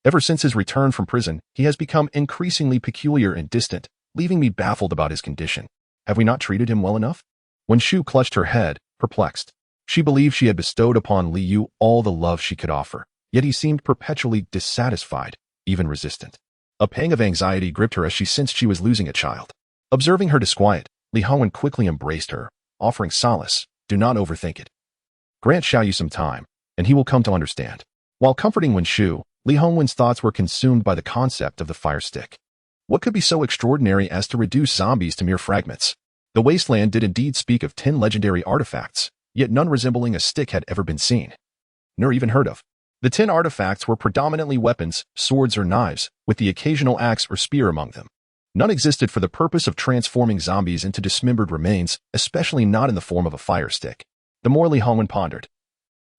Ever since his return from prison, he has become increasingly peculiar and distant, leaving me baffled about his condition. Have we not treated him well enough? Wen Shu clutched her head, perplexed. She believed she had bestowed upon Li Yu all the love she could offer, yet he seemed perpetually dissatisfied, even resistant. A pang of anxiety gripped her as she sensed she was losing a child. Observing her disquiet, Li Hongwen quickly embraced her, offering solace. Do not overthink it. Grant Xiaoyu some time, and he will come to understand. While comforting Wen Shu, Li Hongwen's thoughts were consumed by the concept of the fire stick. What could be so extraordinary as to reduce zombies to mere fragments? The wasteland did indeed speak of 10 legendary artifacts, yet none resembling a stick had ever been seen, nor even heard of. The 10 artifacts were predominantly weapons, swords or knives, with the occasional axe or spear among them. None existed for the purpose of transforming zombies into dismembered remains, especially not in the form of a fire stick. The more Li Hongwen pondered,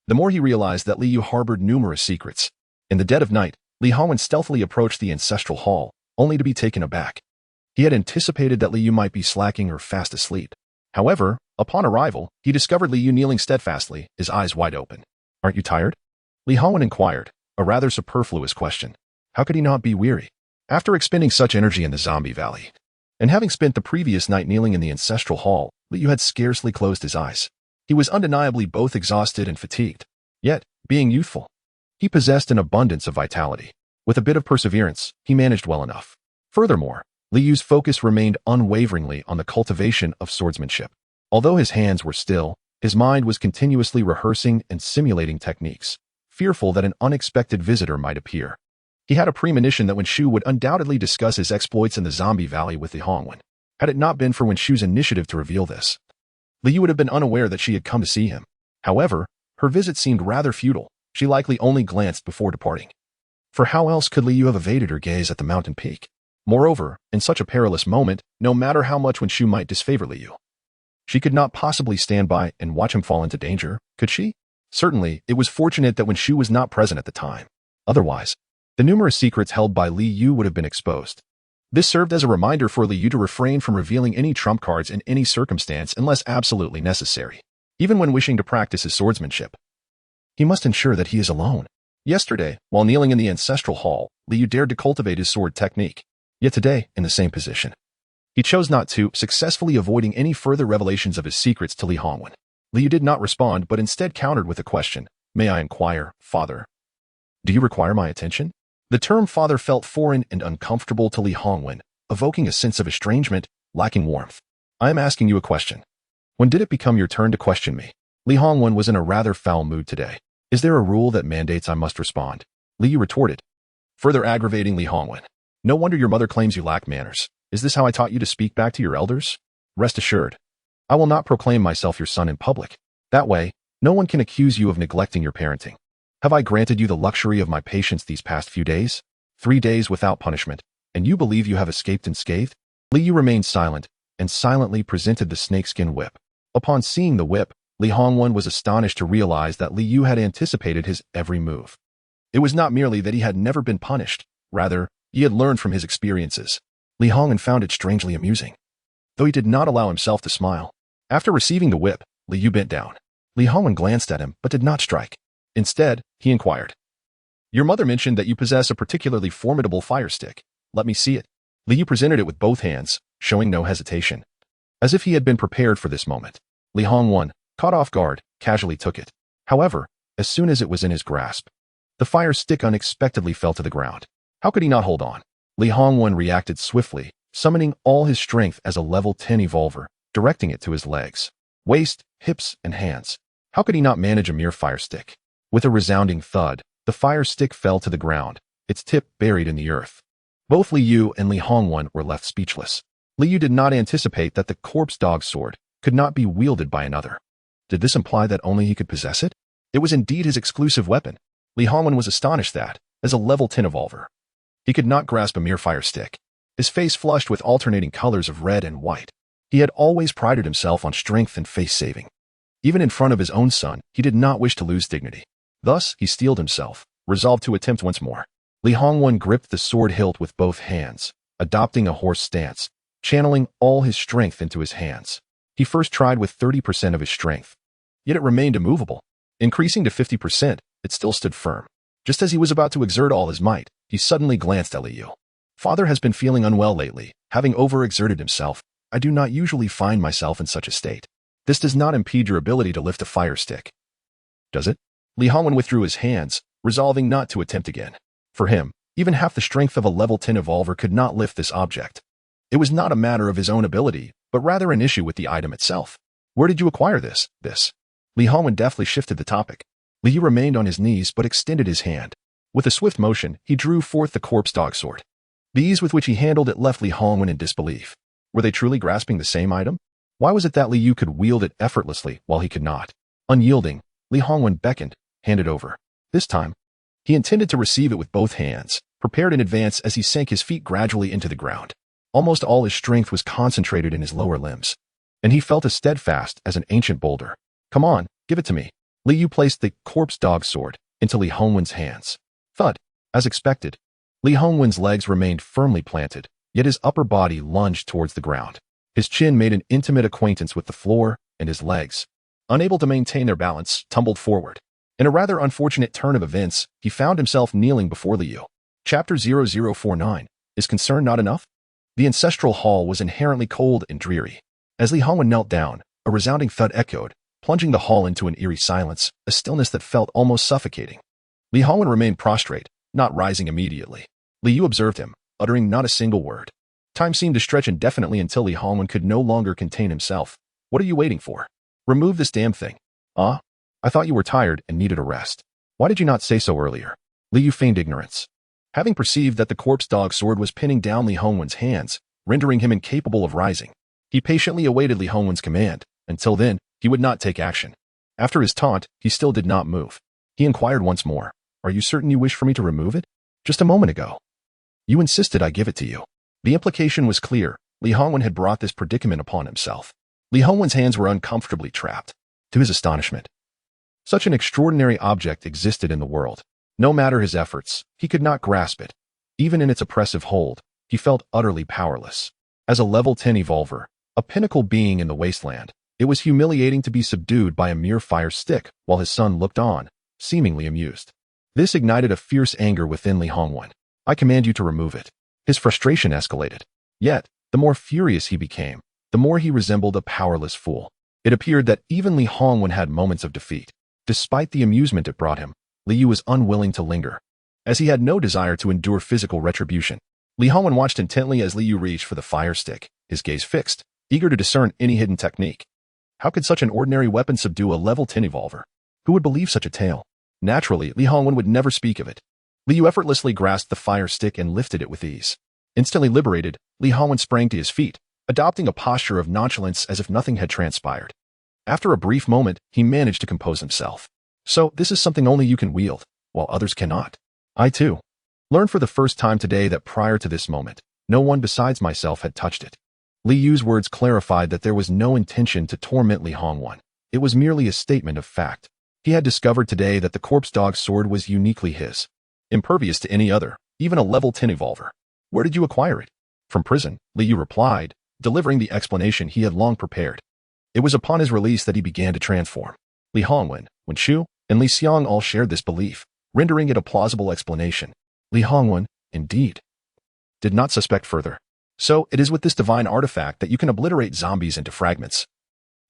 the more he realized that Li Yu harbored numerous secrets. In the dead of night, Li Hongwen stealthily approached the Ancestral Hall, only to be taken aback. He had anticipated that Li Yu might be slacking or fast asleep. However, upon arrival, he discovered Li Yu kneeling steadfastly, his eyes wide open. Aren't you tired? Li Hongwen inquired, a rather superfluous question. How could he not be weary? After expending such energy in the zombie valley, and having spent the previous night kneeling in the Ancestral Hall, Li Yu had scarcely closed his eyes. He was undeniably both exhausted and fatigued. Yet, being youthful, he possessed an abundance of vitality. With a bit of perseverance, he managed well enough. Furthermore, Li Yu's focus remained unwaveringly on the cultivation of swordsmanship. Although his hands were still, his mind was continuously rehearsing and simulating techniques, fearful that an unexpected visitor might appear. He had a premonition that Wen Shu would undoubtedly discuss his exploits in the zombie valley with Li Hongwen. Had it not been for Wen Shu's initiative to reveal this, Li Yu would have been unaware that she had come to see him. However, her visit seemed rather futile. She likely only glanced before departing. For how else could Li Yu have evaded her gaze at the mountain peak? Moreover, in such a perilous moment, no matter how much Wen Shu might disfavor Li Yu, she could not possibly stand by and watch him fall into danger, could she? Certainly, it was fortunate that when Shu was not present at the time. Otherwise, the numerous secrets held by Li Yu would have been exposed. This served as a reminder for Li Yu to refrain from revealing any trump cards in any circumstance unless absolutely necessary. Even when wishing to practice his swordsmanship, he must ensure that he is alone. Yesterday, while kneeling in the Ancestral Hall, Li Yu dared to cultivate his sword technique. Yet today, in the same position, he chose not to, successfully avoiding any further revelations of his secrets to Li Hongwen. Li Yu did not respond, but instead countered with a question. May I inquire, Father? Do you require my attention? The term father felt foreign and uncomfortable to Li Hongwen, evoking a sense of estrangement, lacking warmth. I am asking you a question. When did it become your turn to question me? Li Hongwen was in a rather foul mood today. Is there a rule that mandates I must respond? Li Yu retorted, further aggravating Li Hongwen. No wonder your mother claims you lack manners. Is this how I taught you to speak back to your elders? Rest assured, I will not proclaim myself your son in public. That way, no one can accuse you of neglecting your parenting. Have I granted you the luxury of my patience these past few days? 3 days without punishment, and you believe you have escaped unscathed? Li Yu remained silent, and silently presented the snakeskin whip. Upon seeing the whip, Li Hongwen was astonished to realize that Li Yu had anticipated his every move. It was not merely that he had never been punished, rather, he had learned from his experiences. Li Hongwen found it strangely amusing, though he did not allow himself to smile. After receiving the whip, Li Yu bent down. Li Hongwen glanced at him but did not strike. Instead, he inquired, your mother mentioned that you possess a particularly formidable fire stick. Let me see it. Li Yu presented it with both hands, showing no hesitation. As if he had been prepared for this moment, Li Hongwen, caught off guard, casually took it. However, as soon as it was in his grasp, the fire stick unexpectedly fell to the ground. How could he not hold on? Li Hongwen reacted swiftly, summoning all his strength as a level 10 evolver, directing it to his legs, waist, hips, and hands. How could he not manage a mere fire stick? With a resounding thud, the fire stick fell to the ground, its tip buried in the earth. Both Li Yu and Li Hongwen were left speechless. Li Yu did not anticipate that the corpse dog sword could not be wielded by another. Did this imply that only he could possess it? It was indeed his exclusive weapon. Li Hongwen was astonished that, as a level 10 evolver, he could not grasp a mere fire stick. His face flushed with alternating colors of red and white. He had always prided himself on strength and face-saving. Even in front of his own son, he did not wish to lose dignity. Thus, he steeled himself, resolved to attempt once more. Li Hongwen gripped the sword hilt with both hands, adopting a horse stance, channeling all his strength into his hands. He first tried with 30% of his strength, yet it remained immovable. Increasing to 50%, it still stood firm. Just as he was about to exert all his might, he suddenly glanced at Li Yu. Father has been feeling unwell lately, having overexerted himself. I do not usually find myself in such a state. This does not impede your ability to lift a fire stick, does it? Li Hongwen withdrew his hands, resolving not to attempt again. For him, even half the strength of a level 10 evolver could not lift this object. It was not a matter of his own ability, but rather an issue with the item itself. Where did you acquire this? Li Hongwen deftly shifted the topic. Li Yu remained on his knees but extended his hand. With a swift motion, he drew forth the corpse dog sword. The ease with which he handled it left Li Hongwen in disbelief. Were they truly grasping the same item? Why was it that Li Yu could wield it effortlessly while he could not? Unyielding, Li Hongwen beckoned, handed over. This time, he intended to receive it with both hands, prepared in advance as he sank his feet gradually into the ground. Almost all his strength was concentrated in his lower limbs, and he felt as steadfast as an ancient boulder. Come on, give it to me. Li Yu placed the corpse dog sword into Li Hongwen's hands. Thud. As expected, Li Hongwen's legs remained firmly planted, yet his upper body lunged towards the ground. His chin made an intimate acquaintance with the floor, and his legs, unable to maintain their balance, tumbled forward. In a rather unfortunate turn of events, he found himself kneeling before Li Yu. Chapter 0049. Is concern not enough? The Ancestral Hall was inherently cold and dreary. As Li Hongwen knelt down, a resounding thud echoed, plunging the hall into an eerie silence, a stillness that felt almost suffocating. Li Hongwen remained prostrate, not rising immediately. Li Yu observed him, uttering not a single word. Time seemed to stretch indefinitely until Li Hongwen could no longer contain himself. What are you waiting for? Remove this damn thing. Ah? I thought you were tired and needed a rest. Why did you not say so earlier? Li Yu feigned ignorance. Having perceived that the corpse dog sword was pinning down Li Hongwen's hands, rendering him incapable of rising, he patiently awaited Li Hongwen's command. Until then, he would not take action. After his taunt, he still did not move. He inquired once more, are you certain you wish for me to remove it? Just a moment ago, you insisted I give it to you. The implication was clear. Li Hongwen had brought this predicament upon himself. Li Hongwen's hands were uncomfortably trapped. To his astonishment, Such an extraordinary object existed in the world. No matter his efforts, he could not grasp it. Even in its oppressive hold, he felt utterly powerless. As a level 10 evolver, a pinnacle being in the wasteland, it was humiliating to be subdued by a mere fire stick while his son looked on, seemingly amused. This ignited a fierce anger within Li Hongwen. I command you to remove it. His frustration escalated. Yet, the more furious he became, the more he resembled a powerless fool. It appeared that even Li Hongwen had moments of defeat. Despite the amusement it brought him, Li Yu was unwilling to linger. As he had no desire to endure physical retribution, Li Hongwen watched intently as Li Yu reached for the fire stick, his gaze fixed, eager to discern any hidden technique. How could such an ordinary weapon subdue a level 10 evolver? Who would believe such a tale? Naturally, Li Hongwen would never speak of it. Li Yu effortlessly grasped the fire stick and lifted it with ease. Instantly liberated, Li Hongwen sprang to his feet, adopting a posture of nonchalance as if nothing had transpired. After a brief moment, he managed to compose himself. So, this is something only you can wield, while others cannot. I, too, learned for the first time today that prior to this moment, no one besides myself had touched it. Li Yu's words clarified that there was no intention to torment Li Hongwen. It was merely a statement of fact. He had discovered today that the corpse dog's sword was uniquely his, impervious to any other, even a level 10 evolver. Where did you acquire it? From prison, Li Yu replied, delivering the explanation he had long prepared. It was upon his release that he began to transform. Li Hongwen, Wen Shu, and Li Xiang all shared this belief, rendering it a plausible explanation. Li Hongwen, indeed, did not suspect further. So, it is with this divine artifact that you can obliterate zombies into fragments,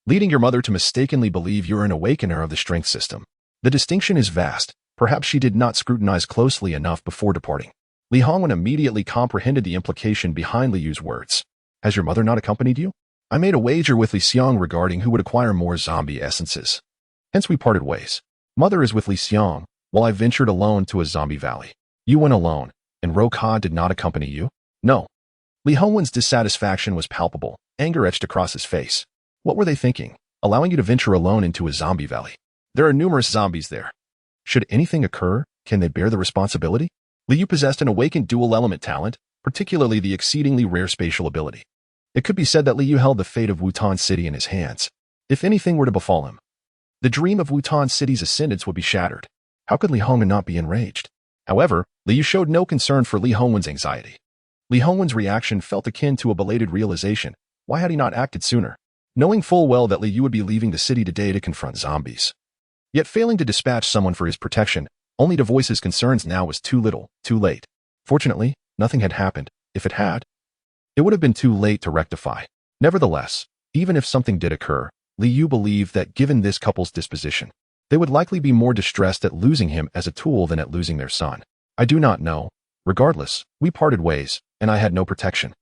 leading your mother to mistakenly believe you're an awakener of the strength system. The distinction is vast. Perhaps she did not scrutinize closely enough before departing. Li Hongwen immediately comprehended the implication behind Li Yu's words. Has your mother not accompanied you? I made a wager with Li Xiang regarding who would acquire more zombie essences. Hence we parted ways. Mother is with Li Xiang, while I ventured alone to a zombie valley. You went alone, and Roka did not accompany you? No. Li Hongwen's dissatisfaction was palpable, anger etched across his face. What were they thinking, allowing you to venture alone into a zombie valley? There are numerous zombies there. Should anything occur, can they bear the responsibility? Li Yu possessed an awakened dual-element talent, particularly the exceedingly rare spatial ability. It could be said that Li Yu held the fate of Wutan City in his hands. If anything were to befall him, the dream of Wutan City's ascendance would be shattered. How could Li Hongwen not be enraged? However, Li Yu showed no concern for Li Hongwen's anxiety. Li Hongwen's reaction felt akin to a belated realization. Why had he not acted sooner? Knowing full well that Li Yu would be leaving the city today to confront zombies. Yet failing to dispatch someone for his protection, only to voice his concerns now was too little, too late. Fortunately, nothing had happened. If it had, it would have been too late to rectify. Nevertheless, even if something did occur, Li Yu believed that given this couple's disposition, they would likely be more distressed at losing him as a tool than at losing their son. I do not know. Regardless, we parted ways, and I had no protection.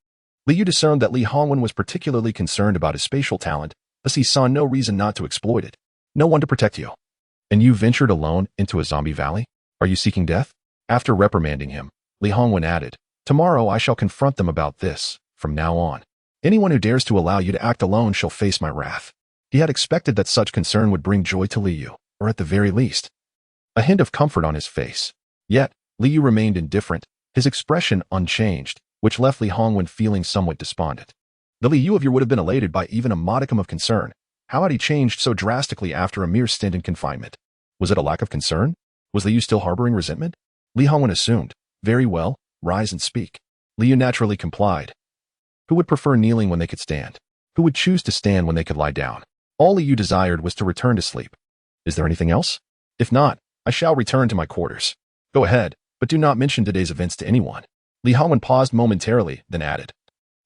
Li Yu discerned that Li Hongwen was particularly concerned about his spatial talent, thus he saw no reason not to exploit it. No one to protect you. And you ventured alone into a zombie valley? Are you seeking death? After reprimanding him, Li Hongwen added, tomorrow I shall confront them about this. From now on, anyone who dares to allow you to act alone shall face my wrath. He had expected that such concern would bring joy to Li Yu, or at the very least, a hint of comfort on his face. Yet, Li Yu remained indifferent, his expression unchanged, which left Li Hongwen feeling somewhat despondent. The Li Yu of yore would have been elated by even a modicum of concern. How had he changed so drastically after a mere stint in confinement? Was it a lack of concern? Was Li Yu still harboring resentment? Li Hongwen assumed. Very well, rise and speak. Li Yu naturally complied. Who would prefer kneeling when they could stand? Who would choose to stand when they could lie down? All Li Yu desired was to return to sleep. Is there anything else? If not, I shall return to my quarters. Go ahead, but do not mention today's events to anyone. Li Hongwen paused momentarily, then added,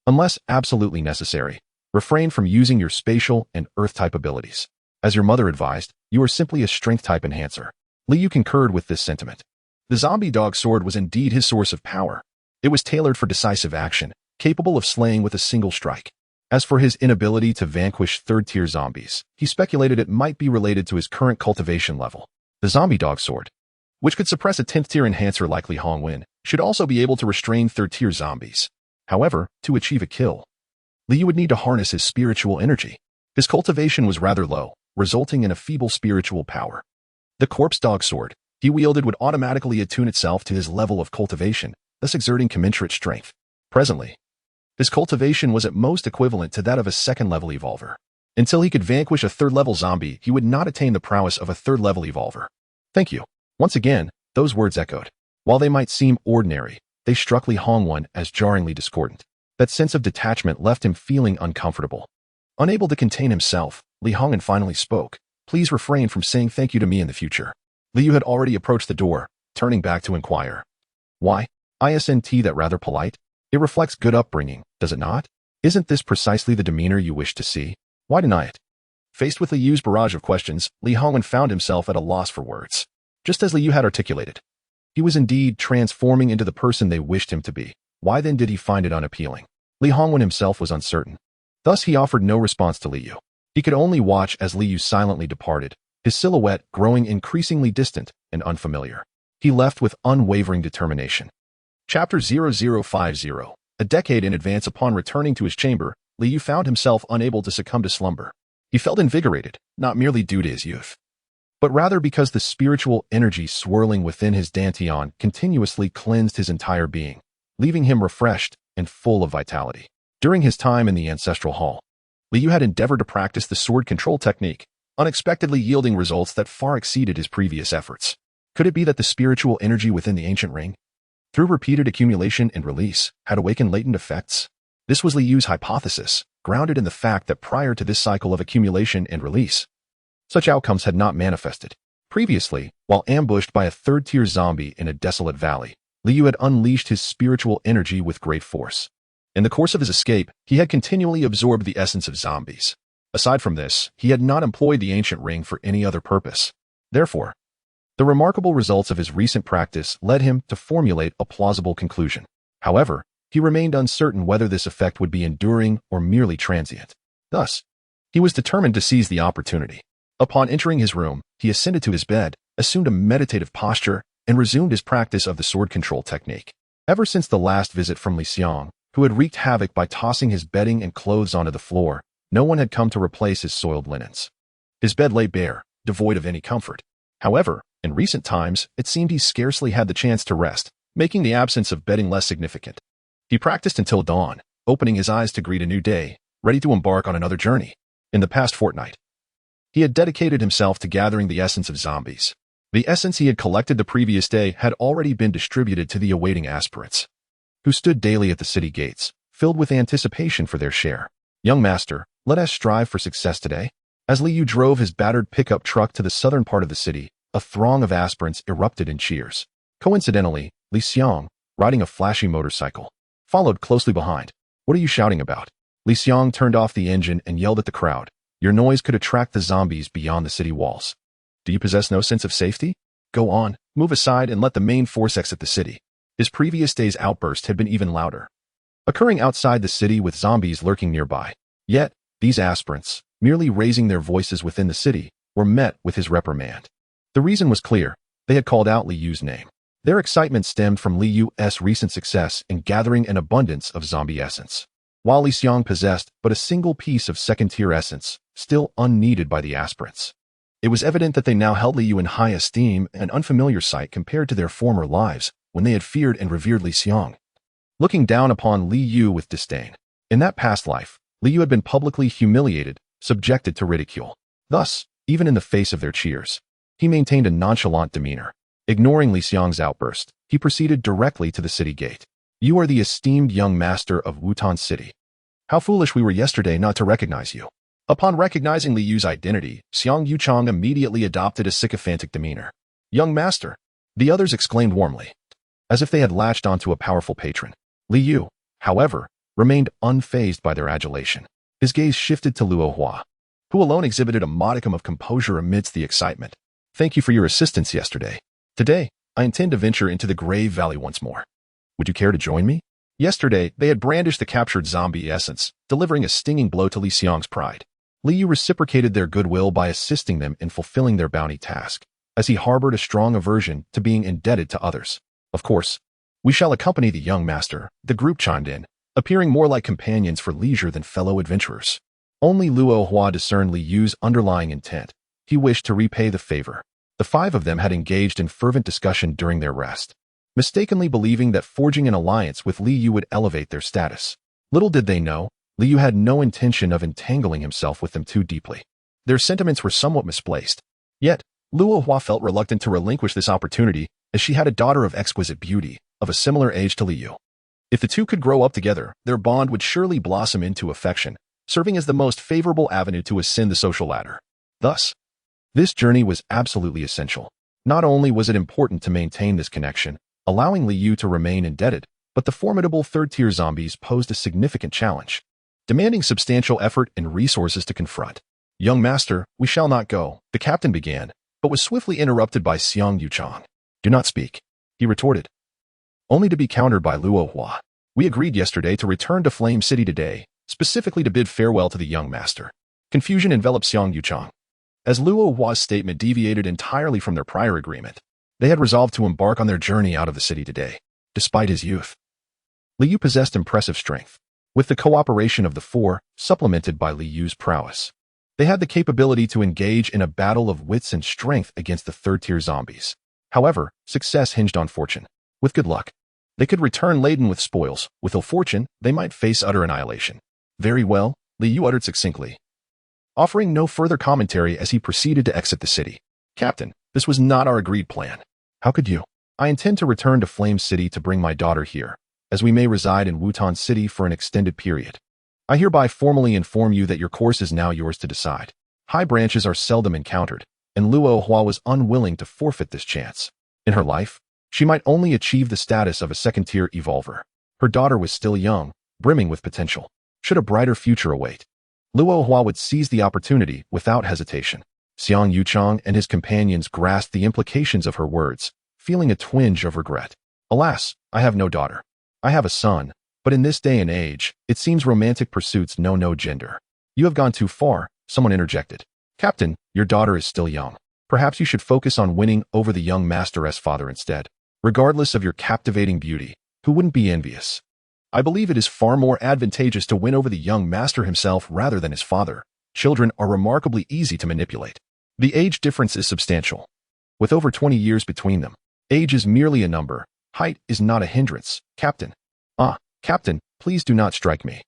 unless absolutely necessary, refrain from using your spatial and earth-type abilities. As your mother advised, you are simply a strength-type enhancer. Li Yu concurred with this sentiment. The zombie dog sword was indeed his source of power. It was tailored for decisive action, capable of slaying with a single strike. As for his inability to vanquish third-tier zombies, he speculated it might be related to his current cultivation level. The zombie dog sword, which could suppress a 10th-tier enhancer like Li Hongwen, should also be able to restrain third-tier zombies. However, to achieve a kill, Li Yu would need to harness his spiritual energy. His cultivation was rather low, resulting in a feeble spiritual power. The corpse dog sword he wielded would automatically attune itself to his level of cultivation, thus exerting commensurate strength. Presently, his cultivation was at most equivalent to that of a second-level evolver. Until he could vanquish a third-level zombie, he would not attain the prowess of a third-level evolver. Thank you. Once again, those words echoed. While they might seem ordinary, they struck Li Hongwan as jarringly discordant. That sense of detachment left him feeling uncomfortable. Unable to contain himself, Li Hongwan finally spoke. Please refrain from saying thank you to me in the future. Li Yu had already approached the door, turning back to inquire. Why? Isn't that rather polite? It reflects good upbringing, does it not? Isn't this precisely the demeanor you wish to see? Why deny it? Faced with Li Yu's barrage of questions, Li Hongwan found himself at a loss for words. Just as Li Yu had articulated. He was indeed transforming into the person they wished him to be. Why then did he find it unappealing? Li Hongwan himself was uncertain. Thus he offered no response to Li Yu. He could only watch as Li Yu silently departed, his silhouette growing increasingly distant and unfamiliar. He left with unwavering determination. Chapter 0050. A decade in advance upon returning to his chamber, Li Yu found himself unable to succumb to slumber. He felt invigorated, not merely due to his youth, but rather because the spiritual energy swirling within his dantian continuously cleansed his entire being, leaving him refreshed and full of vitality. During his time in the Ancestral Hall, Li Yu had endeavored to practice the sword control technique, unexpectedly yielding results that far exceeded his previous efforts. Could it be that the spiritual energy within the ancient ring, through repeated accumulation and release, had awakened latent effects? This was Li Yu's hypothesis, grounded in the fact that prior to this cycle of accumulation and release, such outcomes had not manifested. Previously, while ambushed by a third-tier zombie in a desolate valley, Li Yu had unleashed his spiritual energy with great force. In the course of his escape, he had continually absorbed the essence of zombies. Aside from this, he had not employed the ancient ring for any other purpose. Therefore, the remarkable results of his recent practice led him to formulate a plausible conclusion. However, he remained uncertain whether this effect would be enduring or merely transient. Thus, he was determined to seize the opportunity. Upon entering his room, he ascended to his bed, assumed a meditative posture, and resumed his practice of the sword control technique. Ever since the last visit from Liang, who had wreaked havoc by tossing his bedding and clothes onto the floor, no one had come to replace his soiled linens. His bed lay bare, devoid of any comfort. However, in recent times, it seemed he scarcely had the chance to rest, making the absence of bedding less significant. He practiced until dawn, opening his eyes to greet a new day, ready to embark on another journey. In the past fortnight, he had dedicated himself to gathering the essence of zombies. The essence he had collected the previous day had already been distributed to the awaiting aspirants, who stood daily at the city gates, filled with anticipation for their share. Young master, let us strive for success today. As Li Yu drove his battered pickup truck to the southern part of the city, a throng of aspirants erupted in cheers. Coincidentally, Liang, riding a flashy motorcycle, followed closely behind. What are you shouting about? Liang turned off the engine and yelled at the crowd. Your noise could attract the zombies beyond the city walls. Do you possess no sense of safety? Go on, move aside and let the main force exit the city. His previous day's outburst had been even louder, occurring outside the city with zombies lurking nearby. Yet, these aspirants, merely raising their voices within the city, were met with his reprimand. The reason was clear. They had called out Li Yu's name. Their excitement stemmed from Li Yu's recent success in gathering an abundance of zombie essence. While Liang possessed but a single piece of second-tier essence, still unneeded by the aspirants, it was evident that they now held Li Yu in high esteem, an unfamiliar sight compared to their former lives when they had feared and revered Liang, looking down upon Li Yu with disdain. In that past life, Li Yu had been publicly humiliated, subjected to ridicule. Thus, even in the face of their cheers, he maintained a nonchalant demeanor. Ignoring Liang's outburst, he proceeded directly to the city gate. You are the esteemed young master of Wutan City. How foolish we were yesterday not to recognize you. Upon recognizing Li Yu's identity, Xiang Yuchang immediately adopted a sycophantic demeanor. Young master, the others exclaimed warmly, as if they had latched onto a powerful patron. Li Yu, however, remained unfazed by their adulation. His gaze shifted to Luo Hua, who alone exhibited a modicum of composure amidst the excitement. Thank you for your assistance yesterday. Today, I intend to venture into the Grave Valley once more. Would you care to join me? Yesterday, they had brandished the captured zombie essence, delivering a stinging blow to Liang's pride. Li Yu reciprocated their goodwill by assisting them in fulfilling their bounty task, as he harbored a strong aversion to being indebted to others. Of course, we shall accompany the young master, the group chimed in, appearing more like companions for leisure than fellow adventurers. Only Luo Hua discerned Li Yu's underlying intent. He wished to repay the favor. The five of them had engaged in fervent discussion during their rest, mistakenly believing that forging an alliance with Li Yu would elevate their status. Little did they know, Liu had no intention of entangling himself with them too deeply. Their sentiments were somewhat misplaced. Yet, Luo Hua felt reluctant to relinquish this opportunity as she had a daughter of exquisite beauty, of a similar age to Liu. If the two could grow up together, their bond would surely blossom into affection, serving as the most favorable avenue to ascend the social ladder. Thus, this journey was absolutely essential. Not only was it important to maintain this connection, allowing Liu to remain indebted, but the formidable third-tier zombies posed a significant challenge, demanding substantial effort and resources to confront. "Young master, we shall not go," the captain began, but was swiftly interrupted by Xiang Yuchang. "Do not speak," he retorted, only to be countered by Luo Hua. "We agreed yesterday to return to Flame City today, specifically to bid farewell to the young master." Confusion enveloped Xiang Yuchang, as Luo Hua's statement deviated entirely from their prior agreement. They had resolved to embark on their journey out of the city today. Despite his youth, Liu possessed impressive strength. With the cooperation of the four, supplemented by Liu's prowess, they had the capability to engage in a battle of wits and strength against the third-tier zombies. However, success hinged on fortune. With good luck, they could return laden with spoils. With ill fortune, they might face utter annihilation. "Very well," Liu uttered succinctly, offering no further commentary as he proceeded to exit the city. "Captain, this was not our agreed plan." "How could you?" "I intend to return to Flame City to bring my daughter here, as we may reside in Wutan City for an extended period. I hereby formally inform you that your course is now yours to decide." High branches are seldom encountered, and Luo Hua was unwilling to forfeit this chance. In her life, she might only achieve the status of a second-tier evolver. Her daughter was still young, brimming with potential. Should a brighter future await, Luo Hua would seize the opportunity without hesitation. Xiang Yuchang and his companions grasped the implications of her words, feeling a twinge of regret. "Alas, I have no daughter. I have a son, but in this day and age, it seems romantic pursuits know no gender." "You have gone too far," someone interjected. "Captain, your daughter is still young. Perhaps you should focus on winning over the young master's father instead. Regardless of your captivating beauty, who wouldn't be envious? I believe it is far more advantageous to win over the young master himself rather than his father. Children are remarkably easy to manipulate. The age difference is substantial, with over 20 years between them. Age is merely a number. Height is not a hindrance, Captain." "Ah, Captain, please do not strike me."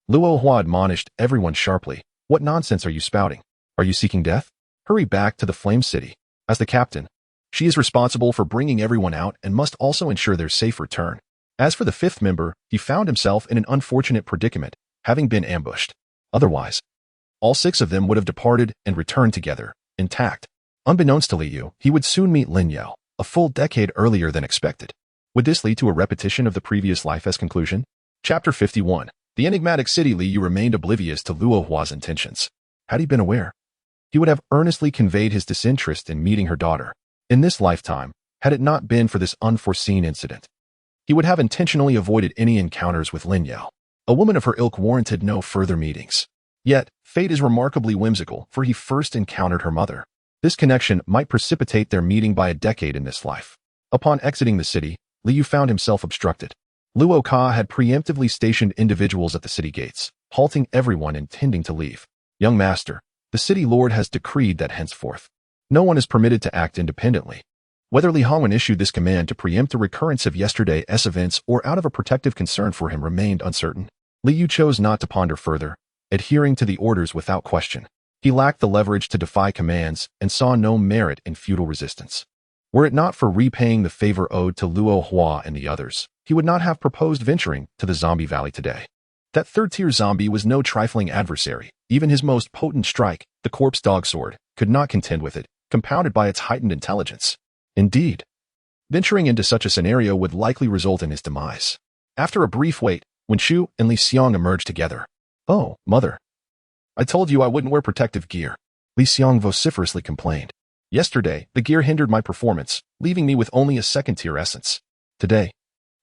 Luo Hua admonished everyone sharply. "What nonsense are you spouting? Are you seeking death? Hurry back to the Flame City. As the captain, she is responsible for bringing everyone out and must also ensure their safe return." As for the fifth member, he found himself in an unfortunate predicament, having been ambushed. Otherwise, all six of them would have departed and returned together, intact. Unbeknownst to Liu, he would soon meet Lin Yao, a full decade earlier than expected. Would this lead to a repetition of the previous life as conclusion? Chapter 51. The enigmatic city. Liu remained oblivious to Luo Hua's intentions. Had he been aware, he would have earnestly conveyed his disinterest in meeting her daughter. In this lifetime, had it not been for this unforeseen incident, he would have intentionally avoided any encounters with Lin Yao. A woman of her ilk warranted no further meetings. Yet, fate is remarkably whimsical, for he first encountered her mother. This connection might precipitate their meeting by a decade in this life. Upon exiting the city, Liu found himself obstructed. Luo Ka had preemptively stationed individuals at the city gates, halting everyone intending to leave. "Young master, the city lord has decreed that henceforth, no one is permitted to act independently." Whether Li Hongwen issued this command to preempt a recurrence of yesterday's events or out of a protective concern for him remained uncertain. Liu chose not to ponder further, adhering to the orders without question. He lacked the leverage to defy commands and saw no merit in futile resistance. Were it not for repaying the favor owed to Luo Hua and the others, he would not have proposed venturing to the zombie valley today. That third-tier zombie was no trifling adversary. Even his most potent strike, the corpse dog sword, could not contend with it, compounded by its heightened intelligence. Indeed, venturing into such a scenario would likely result in his demise. After a brief wait, when Shu and Li Xiang emerged together. "Oh, mother. I told you I wouldn't wear protective gear," Li Xiang vociferously complained. "Yesterday, the gear hindered my performance, leaving me with only a second-tier essence. Today,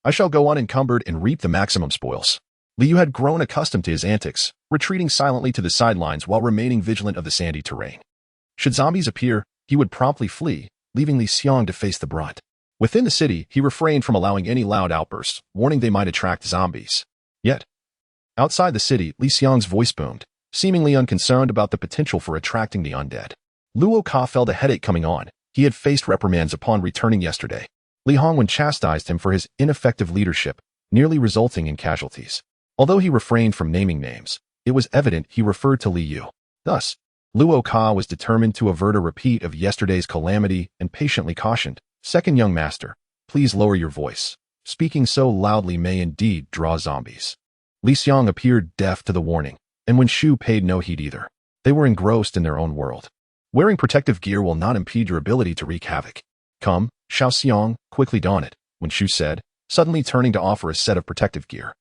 I shall go unencumbered and reap the maximum spoils." Liu had grown accustomed to his antics, retreating silently to the sidelines while remaining vigilant of the sandy terrain. Should zombies appear, he would promptly flee, leaving Li Xiang to face the brunt. Within the city, he refrained from allowing any loud outbursts, warning they might attract zombies. Yet, outside the city, Li Xiang's voice boomed, seemingly unconcerned about the potential for attracting the undead. Luo Ka felt a headache coming on. He had faced reprimands upon returning yesterday. Li Hongwen chastised him for his ineffective leadership, nearly resulting in casualties. Although he refrained from naming names, it was evident he referred to Li Yu. Thus, Luo Ka was determined to avert a repeat of yesterday's calamity and patiently cautioned, "Second young master, please lower your voice. Speaking so loudly may indeed draw zombies." Li Xiang appeared deaf to the warning, and Wen Shu paid no heed either. They were engrossed in their own world. Wearing protective gear will not impede your ability to wreak havoc. "Come, Xiao Xiang, quickly don it," Wen Shu said, suddenly turning to offer a set of protective gear.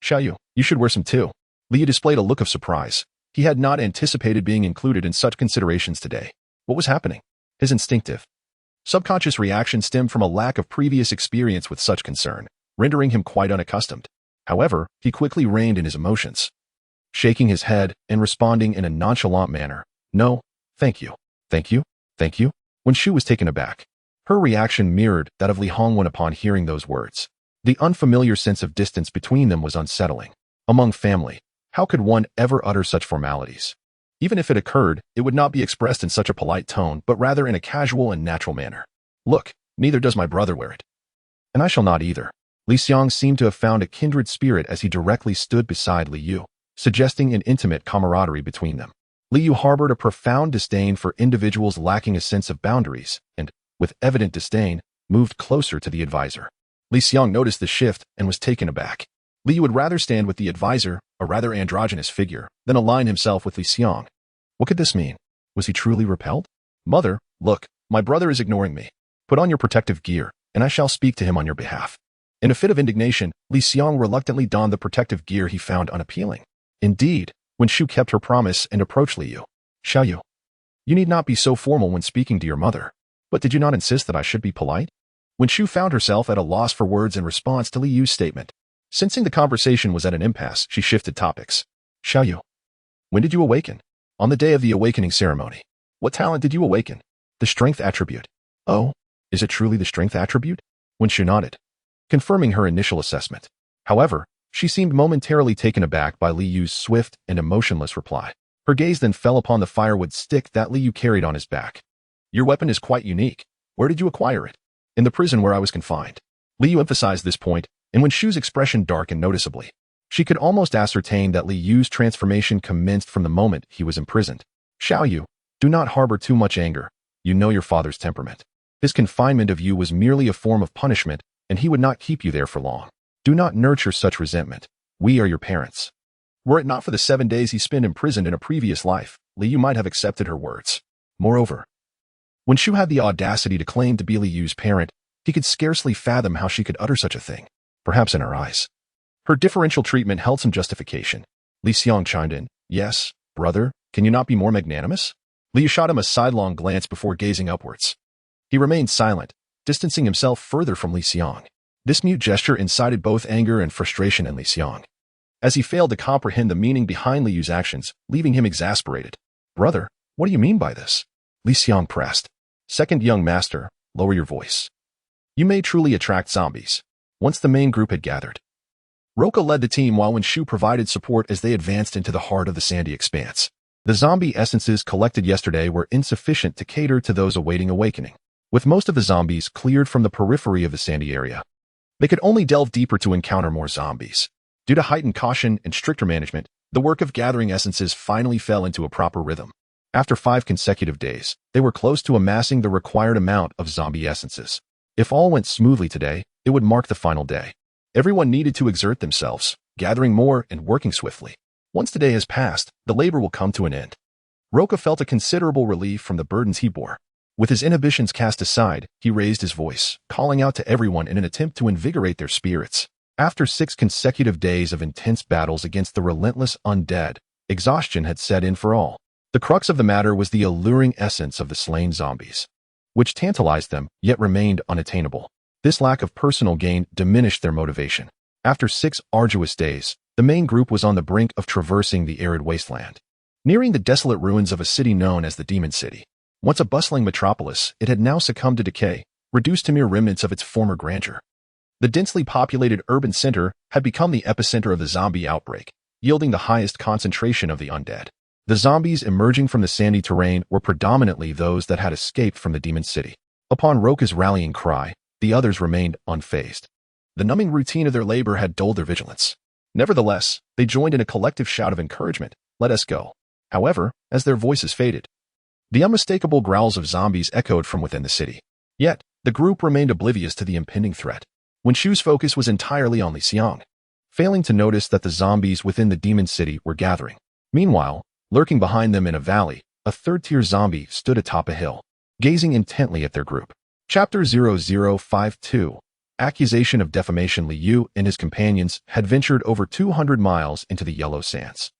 "Xiao Yu, you should wear some too." Li Yu displayed a look of surprise. He had not anticipated being included in such considerations today. What was happening? His instinctive, subconscious reaction stemmed from a lack of previous experience with such concern, rendering him quite unaccustomed. However, he quickly reined in his emotions, shaking his head and responding in a nonchalant manner. "No, thank you. Thank you? Thank you?" When Shu was taken aback, her reaction mirrored that of Li Hongwen upon hearing those words. The unfamiliar sense of distance between them was unsettling. Among family, how could one ever utter such formalities? Even if it occurred, it would not be expressed in such a polite tone, but rather in a casual and natural manner. "Look, neither does my brother wear it. And I shall not either." Li Xiang seemed to have found a kindred spirit as he directly stood beside Li Yu, suggesting an intimate camaraderie between them. Li Yu harbored a profound disdain for individuals lacking a sense of boundaries, and, with evident disdain, moved closer to the advisor. Li Xiang noticed the shift and was taken aback. Li Yu would rather stand with the advisor, a rather androgynous figure, than align himself with Li Xiang. What could this mean? Was he truly repelled? "Mother, look, my brother is ignoring me. Put on your protective gear, and I shall speak to him on your behalf." In a fit of indignation, Li Xiang reluctantly donned the protective gear he found unappealing. Indeed, Wen Shu kept her promise and approached Li Yu. "Xiao Yu, you need not be so formal when speaking to your mother. But did you not insist that I should be polite?" Wen Shu found herself at a loss for words in response to Li Yu's statement. Sensing the conversation was at an impasse, she shifted topics. "Xiao Yu, when did you awaken?" "On the day of the awakening ceremony." "What talent did you awaken?" "The strength attribute." "Oh, is it truly the strength attribute?" Wen Shu nodded, confirming her initial assessment. However, she seemed momentarily taken aback by Li Yu's swift and emotionless reply. Her gaze then fell upon the firewood stick that Li Yu carried on his back. "Your weapon is quite unique. Where did you acquire it?" "In the prison where I was confined." Li Yu emphasized this point, and when Shu's expression darkened noticeably, she could almost ascertain that Li Yu's transformation commenced from the moment he was imprisoned. "Xiao Yu, do not harbor too much anger. You know your father's temperament. His confinement of you was merely a form of punishment, and he would not keep you there for long. Do not nurture such resentment. We are your parents." Were it not for the 7 days he spent imprisoned in a previous life, Li Yu might have accepted her words. Moreover, when Shu had the audacity to claim to be Li Yu's parent, he could scarcely fathom how she could utter such a thing. Perhaps in her eyes, her differential treatment held some justification. Li Xiang chimed in. "Yes, brother, can you not be more magnanimous?" Li Yu shot him a sidelong glance before gazing upwards. He remained silent, distancing himself further from Li Xiang. This mute gesture incited both anger and frustration in Li Xiang, as he failed to comprehend the meaning behind Li Yu's actions, leaving him exasperated. "Brother, what do you mean by this?" Li Xiang pressed. "Second young master, lower your voice. You may truly attract zombies." Once the main group had gathered, Roka led the team while Wen Shu provided support as they advanced into the heart of the sandy expanse. The zombie essences collected yesterday were insufficient to cater to those awaiting awakening. With most of the zombies cleared from the periphery of the sandy area, they could only delve deeper to encounter more zombies. Due to heightened caution and stricter management, the work of gathering essences finally fell into a proper rhythm. After 5 consecutive days, they were close to amassing the required amount of zombie essences. If all went smoothly today, it would mark the final day. Everyone needed to exert themselves, gathering more and working swiftly. Once the day has passed, the labor will come to an end. Roka felt a considerable relief from the burdens he bore. With his inhibitions cast aside, he raised his voice, calling out to everyone in an attempt to invigorate their spirits. After 6 consecutive days of intense battles against the relentless undead, exhaustion had set in for all. The crux of the matter was the alluring essence of the slain zombies, which tantalized them, yet remained unattainable. This lack of personal gain diminished their motivation. After 6 arduous days, the main group was on the brink of traversing the arid wasteland. Nearing the desolate ruins of a city known as the Demon City. Once a bustling metropolis, it had now succumbed to decay, reduced to mere remnants of its former grandeur. The densely populated urban center had become the epicenter of the zombie outbreak, yielding the highest concentration of the undead. The zombies emerging from the sandy terrain were predominantly those that had escaped from the Demon City. Upon Roka's rallying cry, the others remained unfazed. The numbing routine of their labor had dulled their vigilance. Nevertheless, they joined in a collective shout of encouragement, "Let us go." However, as their voices faded, the unmistakable growls of zombies echoed from within the city. Yet, the group remained oblivious to the impending threat. When Shu's focus was entirely on Liang, failing to notice that the zombies within the demon city were gathering. Meanwhile, lurking behind them in a valley, a third-tier zombie stood atop a hill, gazing intently at their group. Chapter 0052. Accusation of defamation. Liu and his companions had ventured over 200 miles into the Yellow Sands.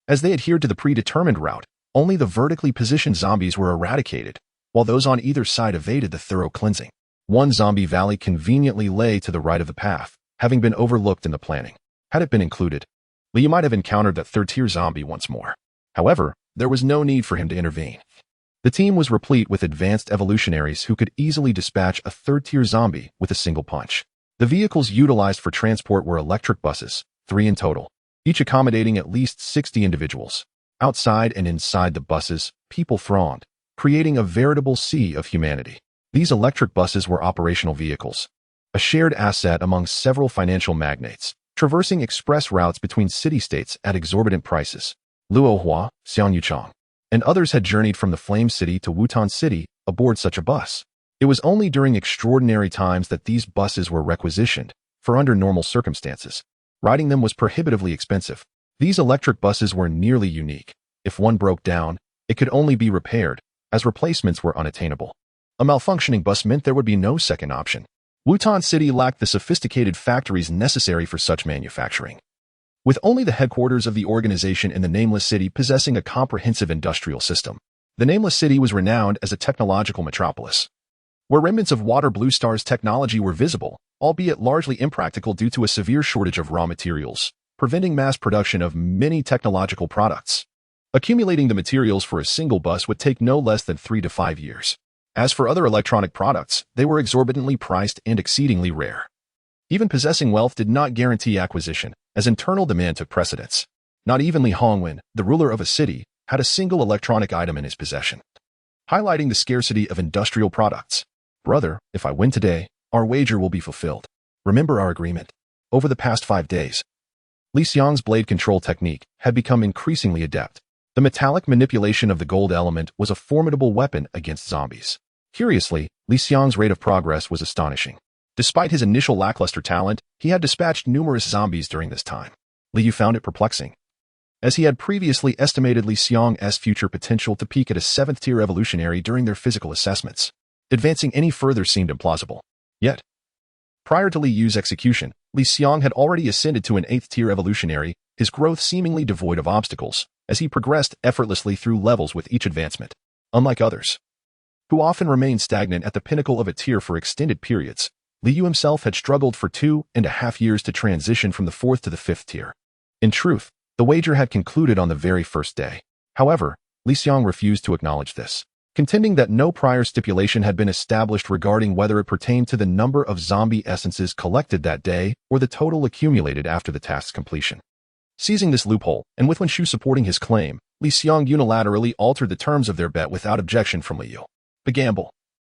As they adhered to the predetermined route, only the vertically positioned zombies were eradicated, while those on either side evaded the thorough cleansing. One zombie valley conveniently lay to the right of the path, having been overlooked in the planning. Had it been included, Liu might have encountered that third-tier zombie once more. However, there was no need for him to intervene. The team was replete with advanced evolutionaries who could easily dispatch a third-tier zombie with a single punch. The vehicles utilized for transport were electric buses, 3 in total, each accommodating at least 60 individuals. Outside and inside the buses, people thronged, creating a veritable sea of humanity. These electric buses were operational vehicles, a shared asset among several financial magnates, traversing express routes between city-states at exorbitant prices. Luohua, Xiang Yuchang, and others had journeyed from the Flame City to Wutan City aboard such a bus. It was only during extraordinary times that these buses were requisitioned, for under normal circumstances, riding them was prohibitively expensive. These electric buses were nearly unique. If one broke down, it could only be repaired, as replacements were unattainable. A malfunctioning bus meant there would be no second option. Wutan City lacked the sophisticated factories necessary for such manufacturing. With only the headquarters of the organization in the Nameless City possessing a comprehensive industrial system, the Nameless City was renowned as a technological metropolis, where remnants of Water Blue Star's technology were visible, albeit largely impractical due to a severe shortage of raw materials, preventing mass production of many technological products. Accumulating the materials for a single bus would take no less than 3 to 5 years. As for other electronic products, they were exorbitantly priced and exceedingly rare. Even possessing wealth did not guarantee acquisition, as internal demand took precedence. Not even Li Hongwen, the ruler of a city, had a single electronic item in his possession, highlighting the scarcity of industrial products. "Brother, if I win today, our wager will be fulfilled. Remember our agreement." Over the past 5 days, Li Xiang's blade control technique had become increasingly adept. The metallic manipulation of the gold element was a formidable weapon against zombies. Curiously, Li Xiang's rate of progress was astonishing. Despite his initial lackluster talent, he had dispatched numerous zombies during this time. Liu found it perplexing, as he had previously estimated Li Xiang's future potential to peak at a 7th-tier evolutionary during their physical assessments. Advancing any further seemed implausible. Yet, prior to Liu's execution, Li Xiang had already ascended to an 8th-tier evolutionary, his growth seemingly devoid of obstacles, as he progressed effortlessly through levels with each advancement. Unlike others, who often remained stagnant at the pinnacle of a tier for extended periods, Liu himself had struggled for 2.5 years to transition from the 4th to the 5th tier. In truth, the wager had concluded on the very first day. However, Li Xiang refused to acknowledge this, contending that no prior stipulation had been established regarding whether it pertained to the number of zombie essences collected that day or the total accumulated after the task's completion. Seizing this loophole, and with Wen Shu supporting his claim, Li Xiang unilaterally altered the terms of their bet without objection from Liu. The gamble,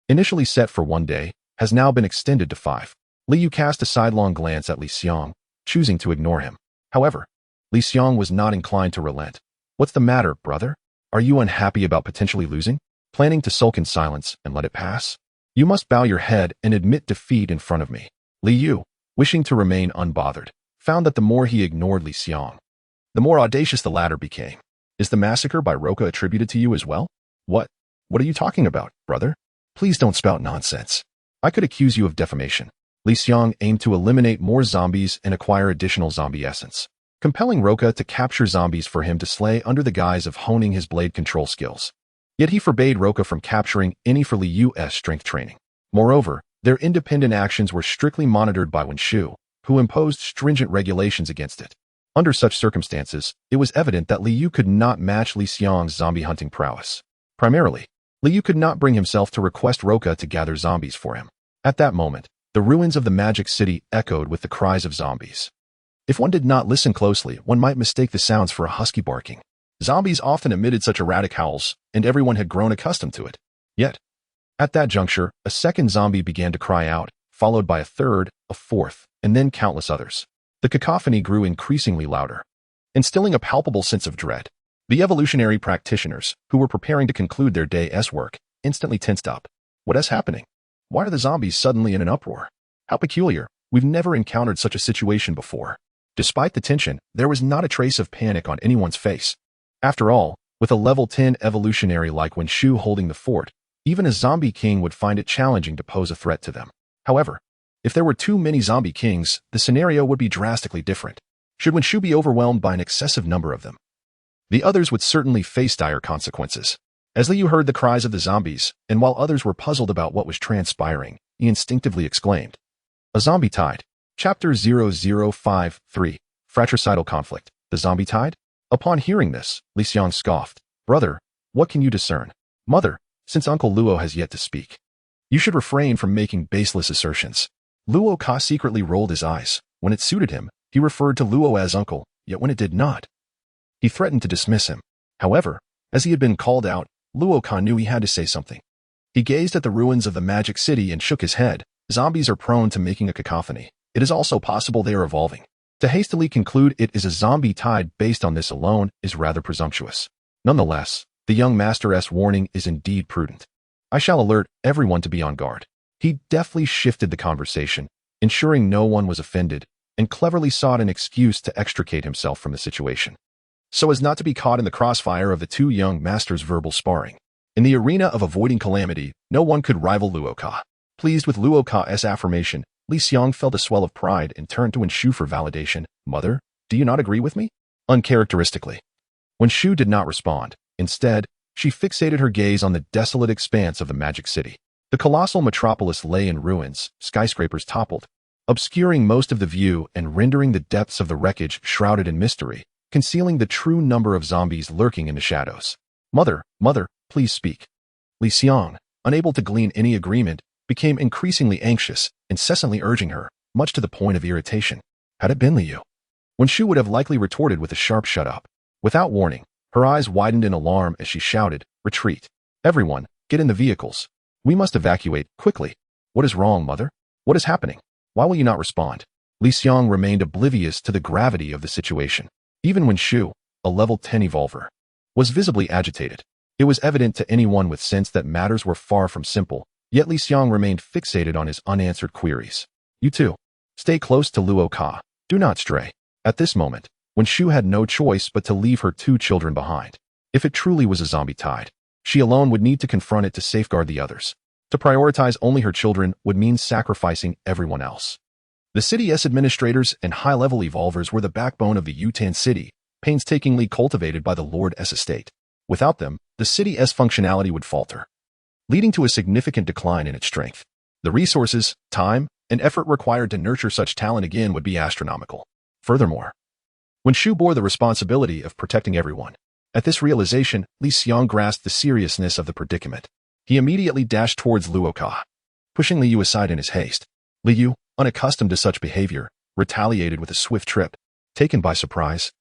initially set for 1 day, has now been extended to 5. Liu cast a sidelong glance at Li Xiang, choosing to ignore him. However, Li Xiang was not inclined to relent. "What's the matter, brother? Are you unhappy about potentially losing? Planning to sulk in silence and let it pass? You must bow your head and admit defeat in front of me." Liu, wishing to remain unbothered, found that the more he ignored Li Xiang, the more audacious the latter became. "Is the massacre by Roca attributed to you as well?" What are you talking about, brother? Please don't spout nonsense. I could accuse you of defamation." Li Xiang aimed to eliminate more zombies and acquire additional zombie essence, compelling Roca to capture zombies for him to slay under the guise of honing his blade control skills. Yet he forbade Roca from capturing any for Liu's strength training. Moreover, their independent actions were strictly monitored by Wen Shu, who imposed stringent regulations against it. Under such circumstances, it was evident that Liu could not match Li Xiang's zombie hunting prowess. Primarily, Liu could not bring himself to request Roca to gather zombies for him. At that moment, the ruins of the magic city echoed with the cries of zombies. If one did not listen closely, one might mistake the sounds for a husky barking. Zombies often emitted such erratic howls, and everyone had grown accustomed to it. Yet, at that juncture, a second zombie began to cry out, followed by a third, a fourth, and then countless others. The cacophony grew increasingly louder, instilling a palpable sense of dread. The evolutionary practitioners, who were preparing to conclude their day's work, instantly tensed up. What is happening? Why are the zombies suddenly in an uproar? How peculiar. We've never encountered such a situation before. Despite the tension, there was not a trace of panic on anyone's face. After all, with a level 10 evolutionary like Wen Shu holding the fort, even a zombie king would find it challenging to pose a threat to them. However, if there were too many zombie kings, the scenario would be drastically different. Should Wen Shu be overwhelmed by an excessive number of them, the others would certainly face dire consequences. As Liu heard the cries of the zombies, and while others were puzzled about what was transpiring, he instinctively exclaimed, "A zombie tide." Chapter 0053, Fratricidal Conflict, the Zombie Tide? Upon hearing this, Liang scoffed. "Brother, what can you discern?" "Mother, since Uncle Luo has yet to speak, you should refrain from making baseless assertions." Luo Ka secretly rolled his eyes. When it suited him, he referred to Luo as uncle, yet when it did not, he threatened to dismiss him. However, as he had been called out, Luo Ka knew he had to say something. He gazed at the ruins of the magic city and shook his head. Zombies are prone to making a cacophony. It is also possible they are evolving. To hastily conclude it is a zombie tide based on this alone is rather presumptuous. Nonetheless, the young master's warning is indeed prudent. I shall alert everyone to be on guard. He deftly shifted the conversation, ensuring no one was offended, and cleverly sought an excuse to extricate himself from the situation, so as not to be caught in the crossfire of the two young masters' verbal sparring. In the arena of avoiding calamity, no one could rival Luo Ka. Pleased with Luo Ka's affirmation, Liang felt a swell of pride and turned to Wen Shu for validation. "Mother, do you not agree with me?" Uncharacteristically, Wen Shu did not respond. Instead, she fixated her gaze on the desolate expanse of the magic city. The colossal metropolis lay in ruins, skyscrapers toppled, obscuring most of the view and rendering the depths of the wreckage shrouded in mystery, concealing the true number of zombies lurking in the shadows. Mother, please speak." Liang, unable to glean any agreement, became increasingly anxious, incessantly urging her, much to the point of irritation. Had it been Liu, Wen Shu would have likely retorted with a sharp shut up. Without warning, her eyes widened in alarm as she shouted, "Retreat! Everyone, get in the vehicles. We must evacuate, quickly." "What is wrong, mother? What is happening? Why will you not respond?" Liang remained oblivious to the gravity of the situation. Even Wen Shu, a level 10 evolver, was visibly agitated. It was evident to anyone with sense that matters were far from simple, yet Liang remained fixated on his unanswered queries. "You too. Stay close to Luo Ka. Do not stray." At this moment, Wen Shu had no choice but to leave her two children behind. If it truly was a zombie tide, she alone would need to confront it to safeguard the others. To prioritize only her children would mean sacrificing everyone else. The city's administrators and high-level evolvers were the backbone of the Yutan city, painstakingly cultivated by the Lord's estate. Without them, the city's functionality would falter, leading to a significant decline in its strength. The resources, time, and effort required to nurture such talent again would be astronomical. Furthermore, Wen Shu bore the responsibility of protecting everyone. At this realization, Liang grasped the seriousness of the predicament. He immediately dashed towards Luo Ka, pushing Liu aside in his haste. Liu, unaccustomed to such behavior, retaliated with a swift trip. Taken by surprise,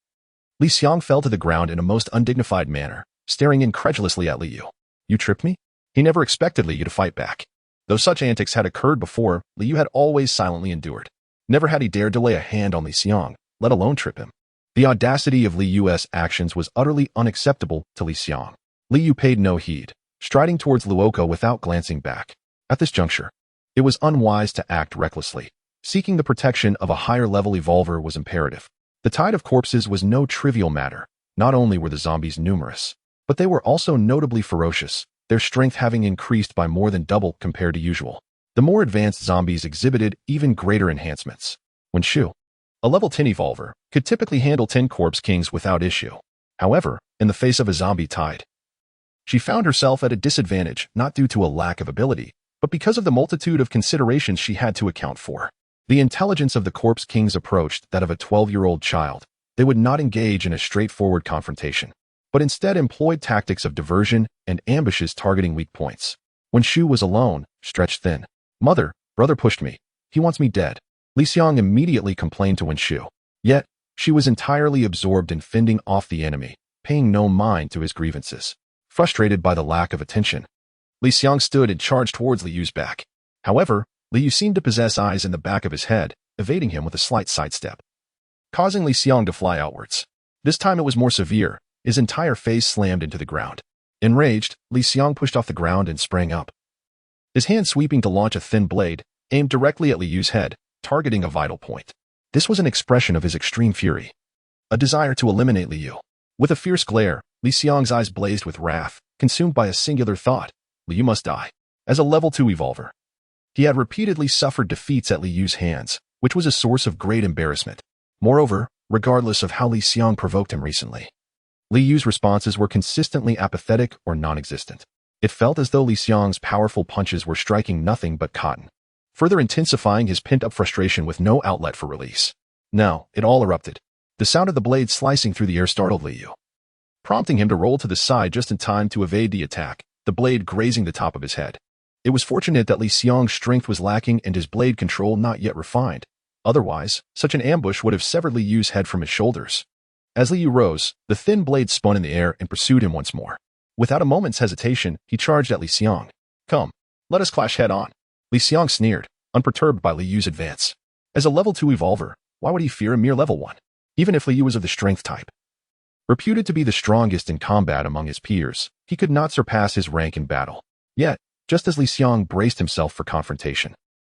Liang fell to the ground in a most undignified manner, staring incredulously at Liu. "You tripped me?" He never expected Liu to fight back. Though such antics had occurred before, Liu had always silently endured. Never had he dared to lay a hand on Liang, let alone trip him. The audacity of Liu's actions was utterly unacceptable to Liang. Liu paid no heed, striding towards Luoka without glancing back. At this juncture, it was unwise to act recklessly. Seeking the protection of a higher-level evolver was imperative. The tide of corpses was no trivial matter. Not only were the zombies numerous, but they were also notably ferocious, their strength having increased by more than double compared to usual. The more advanced zombies exhibited even greater enhancements. Wen Shu, a level 10 evolver, could typically handle 10 corpse kings without issue. However, in the face of a zombie tide, she found herself at a disadvantage not due to a lack of ability, but because of the multitude of considerations she had to account for. The intelligence of the corpse kings approached that of a 12-year-old child. They would not engage in a straightforward confrontation, but instead employed tactics of diversion and ambushes targeting weak points. Wen Shu was alone, stretched thin. "Mother, brother pushed me. He wants me dead." Liang immediately complained to Wen Shu. Yet, she was entirely absorbed in fending off the enemy, paying no mind to his grievances. Frustrated by the lack of attention, Liang stood and charged towards Liu's back. However, Liu seemed to possess eyes in the back of his head, evading him with a slight sidestep. causing Li Xiang to fly outwards. This time it was more severe. His entire face slammed into the ground. Enraged, Li Xiang pushed off the ground and sprang up, his hand sweeping to launch a thin blade, aimed directly at Li Yu's head, targeting a vital point. This was an expression of his extreme fury, a desire to eliminate Li Yu. With a fierce glare, Li Xiang's eyes blazed with wrath, consumed by a singular thought: Li Yu must die. As a level 2 evolver, he had repeatedly suffered defeats at Li Yu's hands, which was a source of great embarrassment. Moreover, regardless of how Li Xiang provoked him recently, Li Yu's responses were consistently apathetic or non-existent. It felt as though Li Xiang's powerful punches were striking nothing but cotton, further intensifying his pent-up frustration with no outlet for release. Now, it all erupted. The sound of the blade slicing through the air startled Li Yu, prompting him to roll to the side just in time to evade the attack, the blade grazing the top of his head. It was fortunate that Li Xiang's strength was lacking and his blade control not yet refined. Otherwise, such an ambush would have severed Li Yu's head from his shoulders. As Li Yu rose, the thin blade spun in the air and pursued him once more. Without a moment's hesitation, he charged at Li Xiang. Come, let us clash head-on. Li Xiang sneered, unperturbed by Li Yu's advance. As a level 2 evolver, why would he fear a mere level 1? Even if Li Yu was of the strength type, reputed to be the strongest in combat among his peers, he could not surpass his rank in battle. Yet, just as Li Xiang braced himself for confrontation,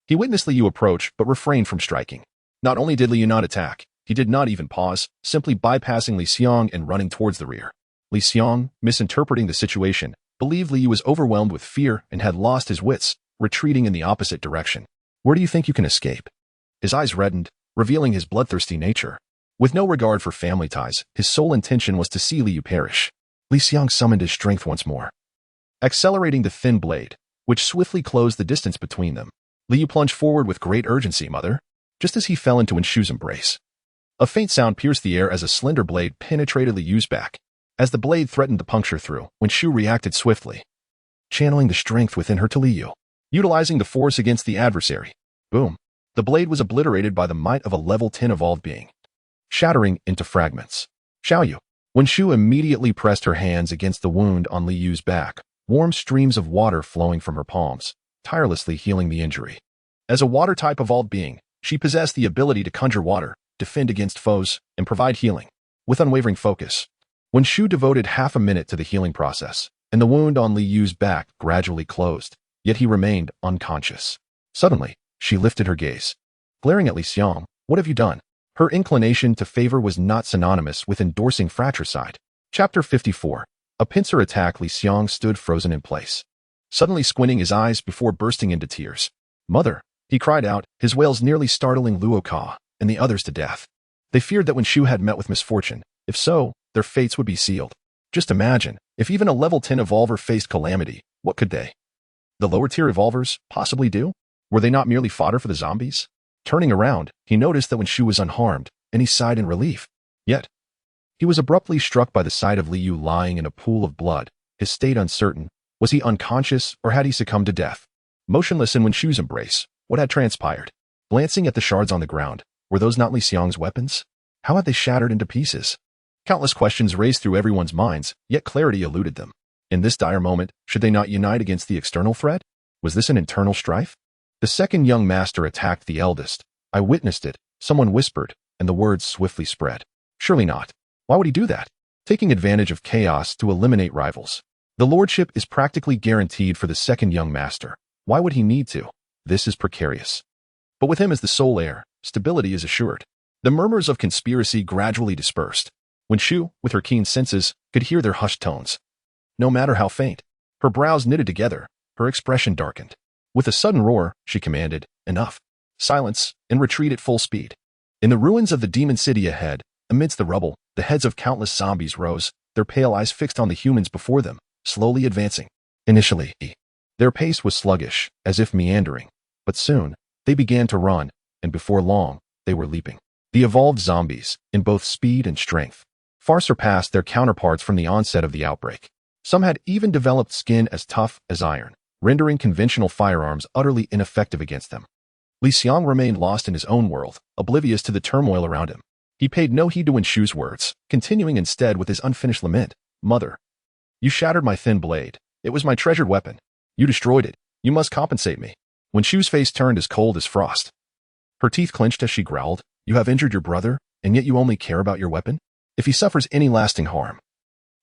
he witnessed Li Yu approach but refrained from striking. Not only did Li Yu not attack, he did not even pause, simply bypassing Li Xiang and running towards the rear. Li Xiang, misinterpreting the situation, believed Li Yu was overwhelmed with fear and had lost his wits, retreating in the opposite direction. Where do you think you can escape? His eyes reddened, revealing his bloodthirsty nature. With no regard for family ties, his sole intention was to see Li Yu perish. Li Xiang summoned his strength once more, accelerating the thin blade, which swiftly closed the distance between them. Li Yu plunged forward with great urgency, mother, just as he fell into Wen Shu's embrace. A faint sound pierced the air as a slender blade penetrated Li Yu's back. As the blade threatened to puncture through, Wen Shu reacted swiftly, channeling the strength within her to Li Yu, utilizing the force against the adversary. Boom! The blade was obliterated by the might of a level 10 evolved being, shattering into fragments. Xiaoyu. Wen Shu immediately pressed her hands against the wound on Li Yu's back, warm streams of water flowing from her palms, tirelessly healing the injury. As a water-type evolved being, she possessed the ability to conjure water, defend against foes, and provide healing. With unwavering focus, Wen Shu devoted half a minute to the healing process, and the wound on Li Yu's back gradually closed, yet he remained unconscious. Suddenly, she lifted her gaze. Glaring at Li Xiang, what have you done? Her inclination to favor was not synonymous with endorsing fratricide. Chapter 54. A pincer attack. Li Xiang stood frozen in place, suddenly squinting his eyes before bursting into tears. Mother, he cried out, his wails nearly startling Luo Ka and the others to death. They feared that Wen Shu had met with misfortune. If so, their fates would be sealed. Just imagine, if even a level 10 evolver faced calamity, what could they, the lower tier evolvers, possibly do? Were they not merely fodder for the zombies? Turning around, he noticed that Wen Shu was unharmed, and he sighed in relief. Yet, he was abruptly struck by the sight of Li Yu lying in a pool of blood, his state uncertain. Was he unconscious, or had he succumbed to death? Motionless in Wen Shu's embrace, what had transpired? Glancing at the shards on the ground, were those not Li Xiang's weapons? How had they shattered into pieces? Countless questions raced through everyone's minds, yet clarity eluded them. In this dire moment, should they not unite against the external threat? Was this an internal strife? The second young master attacked the eldest. I witnessed it, someone whispered, and the words swiftly spread. Surely not. Why would he do that? Taking advantage of chaos to eliminate rivals. The lordship is practically guaranteed for the second young master. Why would he need to? This is precarious. But with him as the sole heir, stability is assured. The murmurs of conspiracy gradually dispersed. Wen Shu, with her keen senses, could hear their hushed tones. No matter how faint, her brows knitted together, her expression darkened. With a sudden roar, she commanded, enough. Silence, and retreat at full speed. In the ruins of the demon city ahead, amidst the rubble, the heads of countless zombies rose, their pale eyes fixed on the humans before them, slowly advancing. Initially, their pace was sluggish, as if meandering, but soon, they began to run, and before long, they were leaping. The evolved zombies, in both speed and strength, far surpassed their counterparts from the onset of the outbreak. Some had even developed skin as tough as iron, rendering conventional firearms utterly ineffective against them. Li Xiang remained lost in his own world, oblivious to the turmoil around him. He paid no heed to Wen Shu's words, continuing instead with his unfinished lament. Mother, you shattered my thin blade. It was my treasured weapon. You destroyed it. You must compensate me. Wen Shu's face turned as cold as frost. Her teeth clenched as she growled, you have injured your brother, and yet you only care about your weapon? If he suffers any lasting harm,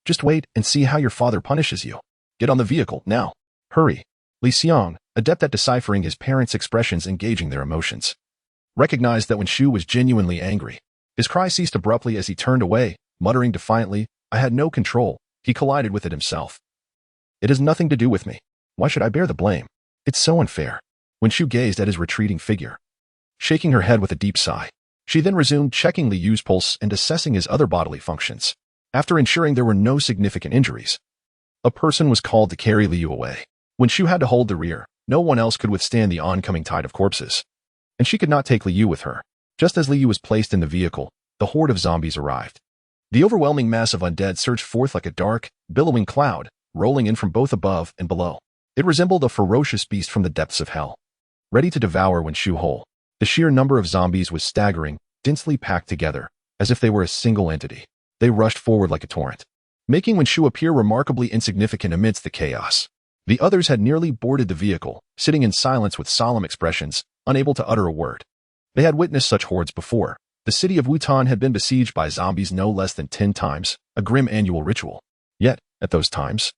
just wait and see how your father punishes you. Get on the vehicle, now. Hurry. Liang, adept at deciphering his parents' expressions engaging their emotions, recognized that when Shu was genuinely angry. His cry ceased abruptly as he turned away, muttering defiantly, "I had no control." He collided with it himself. "It has nothing to do with me. Why should I bear the blame? It's so unfair." When Shu gazed at his retreating figure, shaking her head with a deep sigh, she then resumed checking Liu's pulse and assessing his other bodily functions. After ensuring there were no significant injuries, a person was called to carry Liu away. When Shu had to hold the rear, no one else could withstand the oncoming tide of corpses, and she could not take Liu with her. Just as Liu was placed in the vehicle, the horde of zombies arrived. The overwhelming mass of undead surged forth like a dark, billowing cloud, rolling in from both above and below. It resembled a ferocious beast from the depths of hell, ready to devour when Shu whole. The sheer number of zombies was staggering, densely packed together, as if they were a single entity. They rushed forward like a torrent, making Shu appear remarkably insignificant amidst the chaos. The others had nearly boarded the vehicle, sitting in silence with solemn expressions, unable to utter a word. They had witnessed such hordes before. The city of Wutan had been besieged by zombies no less than 10 times, a grim annual ritual. Yet, at those times,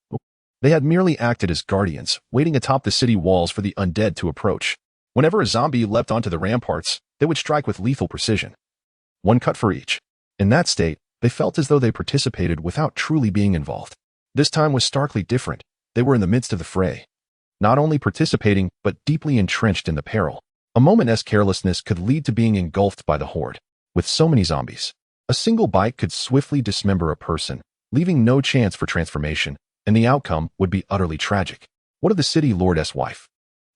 they had merely acted as guardians, waiting atop the city walls for the undead to approach. Whenever a zombie leapt onto the ramparts, they would strike with lethal precision. One cut for each. In that state, they felt as though they participated without truly being involved. This time was starkly different. They were in the midst of the fray, not only participating, but deeply entrenched in the peril. A moment's carelessness could lead to being engulfed by the horde. With so many zombies, a single bite could swiftly dismember a person, leaving no chance for transformation, and the outcome would be utterly tragic. What of the city lord's wife?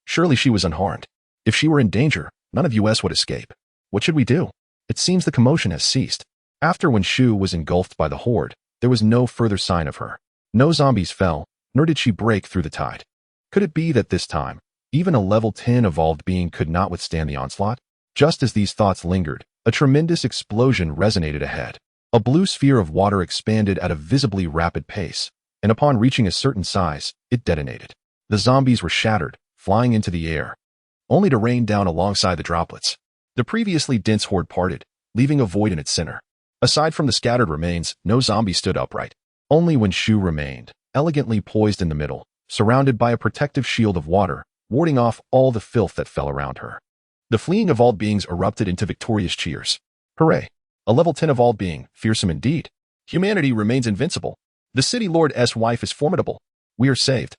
Surely she was unharmed. If she were in danger, none of us would escape. What should we do? It seems the commotion has ceased. After when Shu was engulfed by the horde, there was no further sign of her. No zombies fell, nor did she break through the tide. Could it be that this time, even a level 10 evolved being could not withstand the onslaught? Just as these thoughts lingered, a tremendous explosion resonated ahead. A blue sphere of water expanded at a visibly rapid pace, and upon reaching a certain size, it detonated. The zombies were shattered, flying into the air, only to rain down alongside the droplets. The previously dense horde parted, leaving a void in its center. Aside from the scattered remains, no zombie stood upright. Only when Shu remained, elegantly poised in the middle, surrounded by a protective shield of water, warding off all the filth that fell around her. The fleeing evolved beings erupted into victorious cheers. Hooray! A level 10 evolved being, fearsome indeed. Humanity remains invincible. The city lord's wife is formidable. We are saved.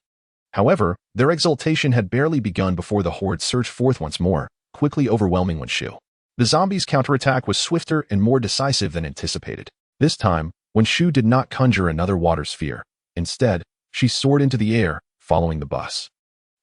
However, their exultation had barely begun before the horde surged forth once more, quickly overwhelming Shu. The zombies' counterattack was swifter and more decisive than anticipated. This time, Shu did not conjure another water sphere. Instead, she soared into the air, following the bus.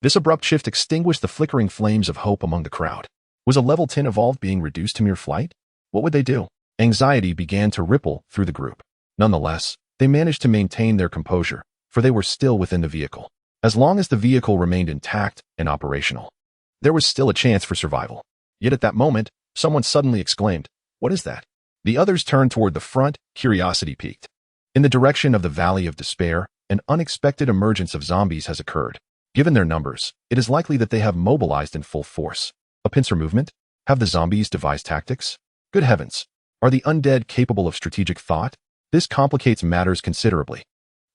This abrupt shift extinguished the flickering flames of hope among the crowd. Was a level 10 evolved being reduced to mere flight? What would they do? Anxiety began to ripple through the group. Nonetheless, they managed to maintain their composure, for they were still within the vehicle. As long as the vehicle remained intact and operational, there was still a chance for survival. Yet at that moment, someone suddenly exclaimed, "What is that?" The others turned toward the front, curiosity piqued. In the direction of the Valley of Despair, an unexpected emergence of zombies has occurred. Given their numbers, it is likely that they have mobilized in full force. A pincer movement? Have the zombies devised tactics? Good heavens! Are the undead capable of strategic thought? This complicates matters considerably.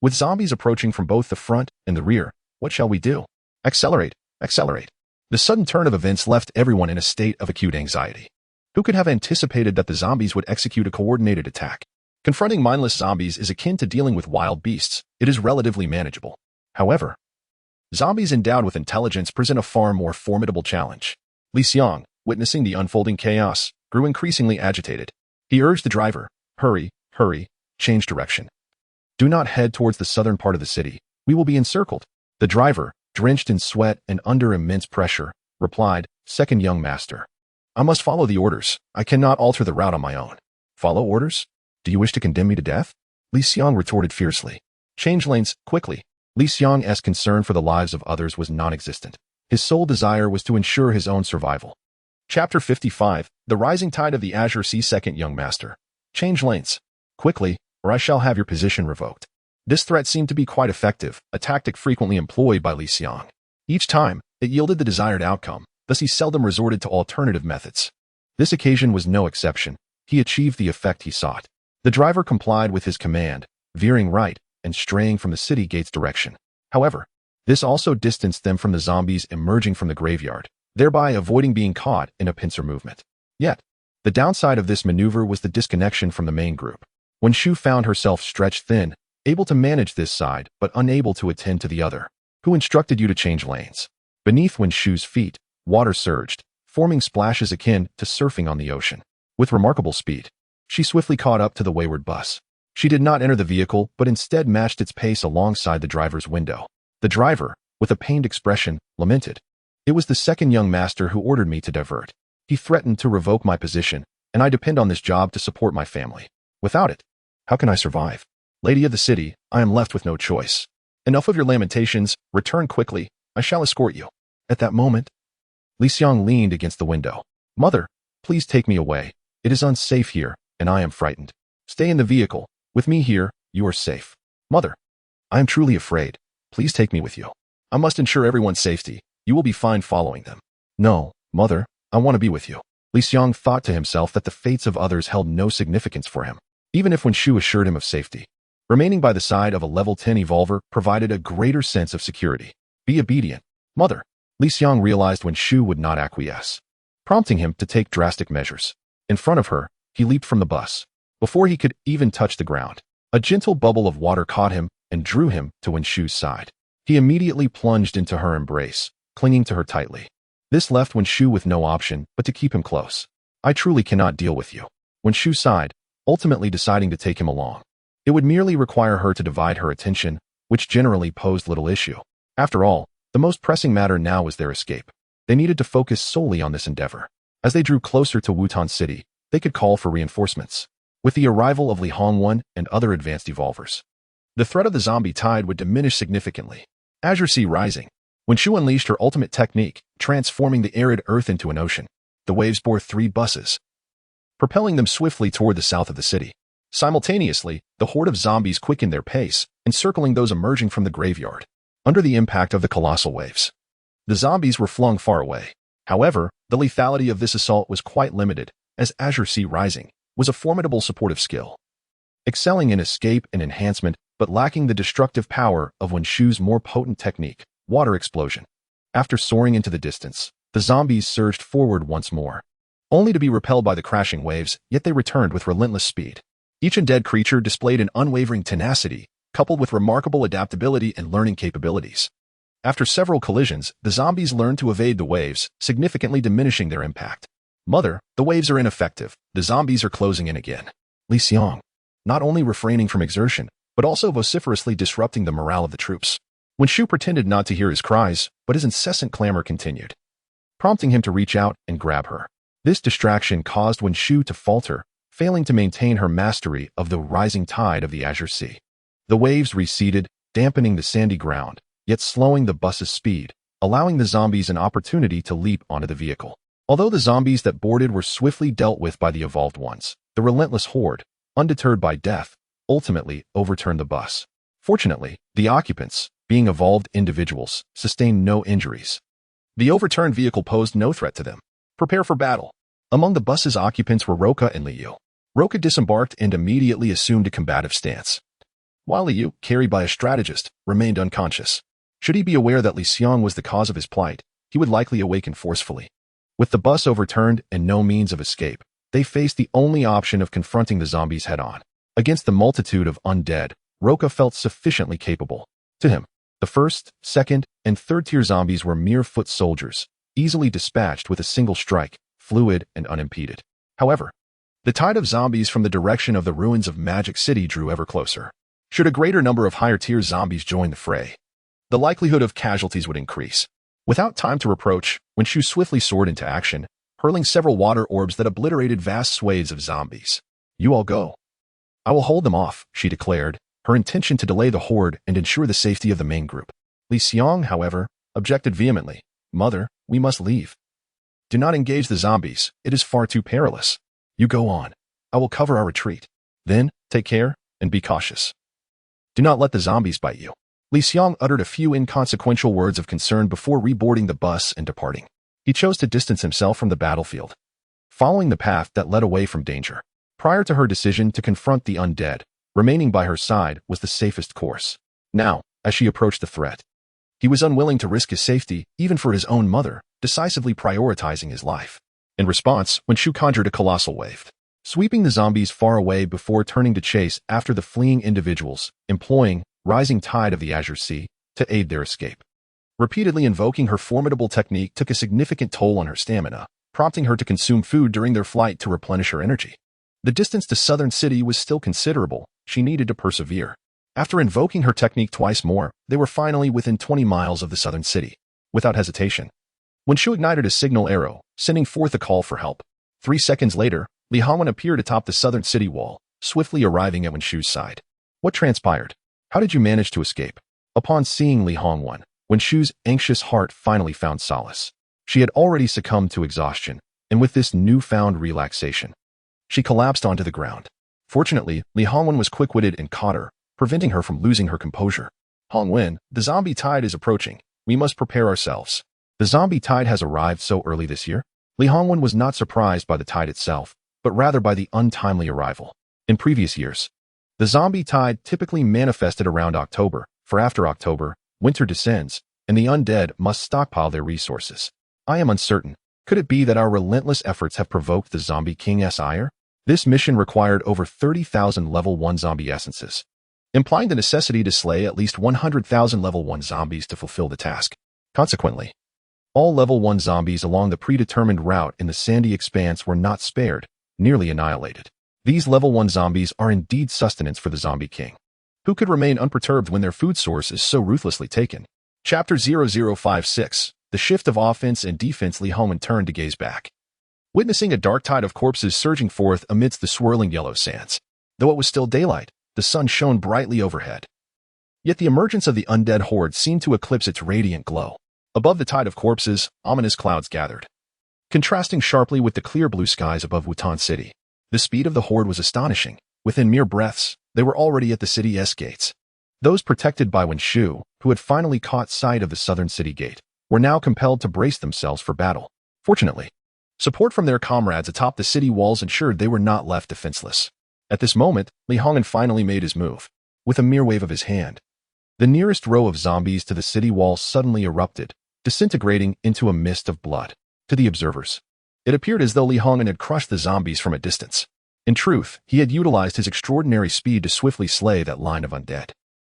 With zombies approaching from both the front and the rear, what shall we do? Accelerate! Accelerate! The sudden turn of events left everyone in a state of acute anxiety. Who could have anticipated that the zombies would execute a coordinated attack? Confronting mindless zombies is akin to dealing with wild beasts. It is relatively manageable. However, zombies endowed with intelligence present a far more formidable challenge. Liang, witnessing the unfolding chaos, grew increasingly agitated. He urged the driver, "Hurry, hurry, change direction. Do not head towards the southern part of the city. We will be encircled." The driver, drenched in sweat and under immense pressure, replied, "Second young master, I must follow the orders. I cannot alter the route on my own." "Follow orders? Do you wish to condemn me to death?" Liang retorted fiercely. "Change lanes, quickly." Liang's concern for the lives of others was non-existent. His sole desire was to ensure his own survival. Chapter 55, The Rising Tide of the Azure Sea. Second young master, change lanes, quickly, or I shall have your position revoked. This threat seemed to be quite effective, a tactic frequently employed by Liang. Each time, it yielded the desired outcome, thus he seldom resorted to alternative methods. This occasion was no exception. he achieved the effect he sought. The driver complied with his command, veering right and straying from the city gate's direction. However, this also distanced them from the zombies emerging from the graveyard, thereby avoiding being caught in a pincer movement. Yet, the downside of this maneuver was the disconnection from the main group. When Shu found herself stretched thin, able to manage this side but unable to attend to the other. Who instructed you to change lanes? Beneath Wen Shu's feet, water surged, forming splashes akin to surfing on the ocean. With remarkable speed, she swiftly caught up to the wayward bus. She did not enter the vehicle but instead matched its pace alongside the driver's window. The driver, with a pained expression, lamented. It was the second young master who ordered me to divert. He threatened to revoke my position, and I depend on this job to support my family. Without it, how can I survive? Lady of the city, I am left with no choice. Enough of your lamentations, return quickly, I shall escort you. At that moment, Liang leaned against the window. Mother, please take me away. It is unsafe here, and I am frightened. Stay in the vehicle. With me here, you are safe. Mother, I am truly afraid. Please take me with you. I must ensure everyone's safety. You will be fine following them. No, Mother, I want to be with you. Liang thought to himself that the fates of others held no significance for him, even if Wen Shu assured him of safety. Remaining by the side of a level 10 evolver provided a greater sense of security. Be obedient, Mother. Liang realized Wen Shu would not acquiesce, prompting him to take drastic measures. In front of her, he leaped from the bus. Before he could even touch the ground, a gentle bubble of water caught him and drew him to Wen Shu's side. He immediately plunged into her embrace, clinging to her tightly. This left Wen Shu with no option but to keep him close. I truly cannot deal with you. Wen Shu sighed, ultimately deciding to take him along. It would merely require her to divide her attention, which generally posed little issue. After all, the most pressing matter now was their escape. They needed to focus solely on this endeavor. As they drew closer to Wutan City, they could call for reinforcements. With the arrival of Li Hongwen and other advanced evolvers, the threat of the zombie tide would diminish significantly. Azure Sea rising. Wen Shu unleashed her ultimate technique, transforming the arid earth into an ocean. The waves bore 3 buses, propelling them swiftly toward the south of the city. Simultaneously, the horde of zombies quickened their pace, encircling those emerging from the graveyard. Under the impact of the colossal waves, the zombies were flung far away. However, the lethality of this assault was quite limited, as Azure Sea rising was a formidable supportive skill, excelling in escape and enhancement, but lacking the destructive power of Wen Shu's more potent technique, water explosion. After soaring into the distance, the zombies surged forward once more, only to be repelled by the crashing waves, yet they returned with relentless speed. Each undead creature displayed an unwavering tenacity, coupled with remarkable adaptability and learning capabilities. After several collisions, the zombies learned to evade the waves, significantly diminishing their impact. Mother, the waves are ineffective. The zombies are closing in again. Liang, not only refraining from exertion, but also vociferously disrupting the morale of the troops. Wen Shu pretended not to hear his cries, but his incessant clamor continued, prompting him to reach out and grab her. This distraction caused Wen Shu to falter, failing to maintain her mastery of the rising tide of the Azure Sea. The waves receded, dampening the sandy ground, yet slowing the bus's speed, allowing the zombies an opportunity to leap onto the vehicle. Although the zombies that boarded were swiftly dealt with by the evolved ones, the relentless horde, undeterred by death, ultimately overturned the bus. Fortunately, the occupants, being evolved individuals, sustained no injuries. The overturned vehicle posed no threat to them. Prepare for battle. Among the bus's occupants were Roka and Liu. Roka disembarked and immediately assumed a combative stance, while Liu, carried by a strategist, remained unconscious. Should he be aware that Liang was the cause of his plight, he would likely awaken forcefully. With the bus overturned and no means of escape, they faced the only option of confronting the zombies head-on. Against the multitude of undead, Roka felt sufficiently capable. To him, the first, second, and third-tier zombies were mere foot soldiers, easily dispatched with a single strike, fluid and unimpeded. However, the tide of zombies from the direction of the ruins of Magic City drew ever closer. Should a greater number of higher-tier zombies join the fray, the likelihood of casualties would increase. Without time to reproach, Wen Shu swiftly soared into action, hurling several water orbs that obliterated vast swathes of zombies. You all go. I will hold them off, she declared, her intention to delay the horde and ensure the safety of the main group. Liang, however, objected vehemently. Mother, we must leave. Do not engage the zombies, it is far too perilous. You go on. I will cover our retreat. Then, take care, and be cautious. Do not let the zombies bite you. Liang uttered a few inconsequential words of concern before reboarding the bus and departing. He chose to distance himself from the battlefield, following the path that led away from danger. Prior to her decision to confront the undead, remaining by her side was the safest course. Now, as she approached the threat, he was unwilling to risk his safety, even for his own mother, decisively prioritizing his life. In response, Wen Shu conjured a colossal wave, sweeping the zombies far away before turning to chase after the fleeing individuals, employing rising tide of the Azure Sea to aid their escape. Repeatedly invoking her formidable technique took a significant toll on her stamina, prompting her to consume food during their flight to replenish her energy. The distance to Southern City was still considerable. She needed to persevere. After invoking her technique twice more, they were finally within 20 miles of the Southern City. Without hesitation, Wen Shu ignited a signal arrow, sending forth a call for help. 3 seconds later, Li Hongwen appeared atop the Southern City wall, swiftly arriving at Wen Shu's side. What transpired? How did you manage to escape? Upon seeing Li Hongwen, Wen Shu's anxious heart finally found solace. She had already succumbed to exhaustion, and with this newfound relaxation, she collapsed onto the ground. Fortunately, Li Hongwen was quick-witted and caught her, preventing her from losing her composure. Hongwen, the zombie tide is approaching. We must prepare ourselves. The zombie tide has arrived so early this year? Li Hongwen was not surprised by the tide itself, but rather by the untimely arrival. In previous years, the zombie tide typically manifested around October, for after October, winter descends, and the undead must stockpile their resources. I am uncertain. Could it be that our relentless efforts have provoked the Zombie King's ire? This mission required over 30,000 level 1 zombie essences, implying the necessity to slay at least 100,000 level 1 zombies to fulfill the task. Consequently, all level 1 zombies along the predetermined route in the sandy expanse were not spared, nearly annihilated. These level 1 zombies are indeed sustenance for the Zombie King. Who could remain unperturbed when their food source is so ruthlessly taken? Chapter 0056. The shift of offense and defense. Li Hongwen turned to gaze back, witnessing a dark tide of corpses surging forth amidst the swirling yellow sands. Though it was still daylight, the sun shone brightly overhead. Yet the emergence of the undead horde seemed to eclipse its radiant glow. Above the tide of corpses, ominous clouds gathered, contrasting sharply with the clear blue skies above Wutan City. The speed of the horde was astonishing. Within mere breaths, they were already at the city's gates. Those protected by Wen Shu, who had finally caught sight of the southern city gate, were now compelled to brace themselves for battle. Fortunately, support from their comrades atop the city walls ensured they were not left defenseless. At this moment, Li Hongwen finally made his move. With a mere wave of his hand, the nearest row of zombies to the city wall suddenly erupted, disintegrating into a mist of blood. To the observers, it appeared as though Li Hongwen had crushed the zombies from a distance. In truth, he had utilized his extraordinary speed to swiftly slay that line of undead.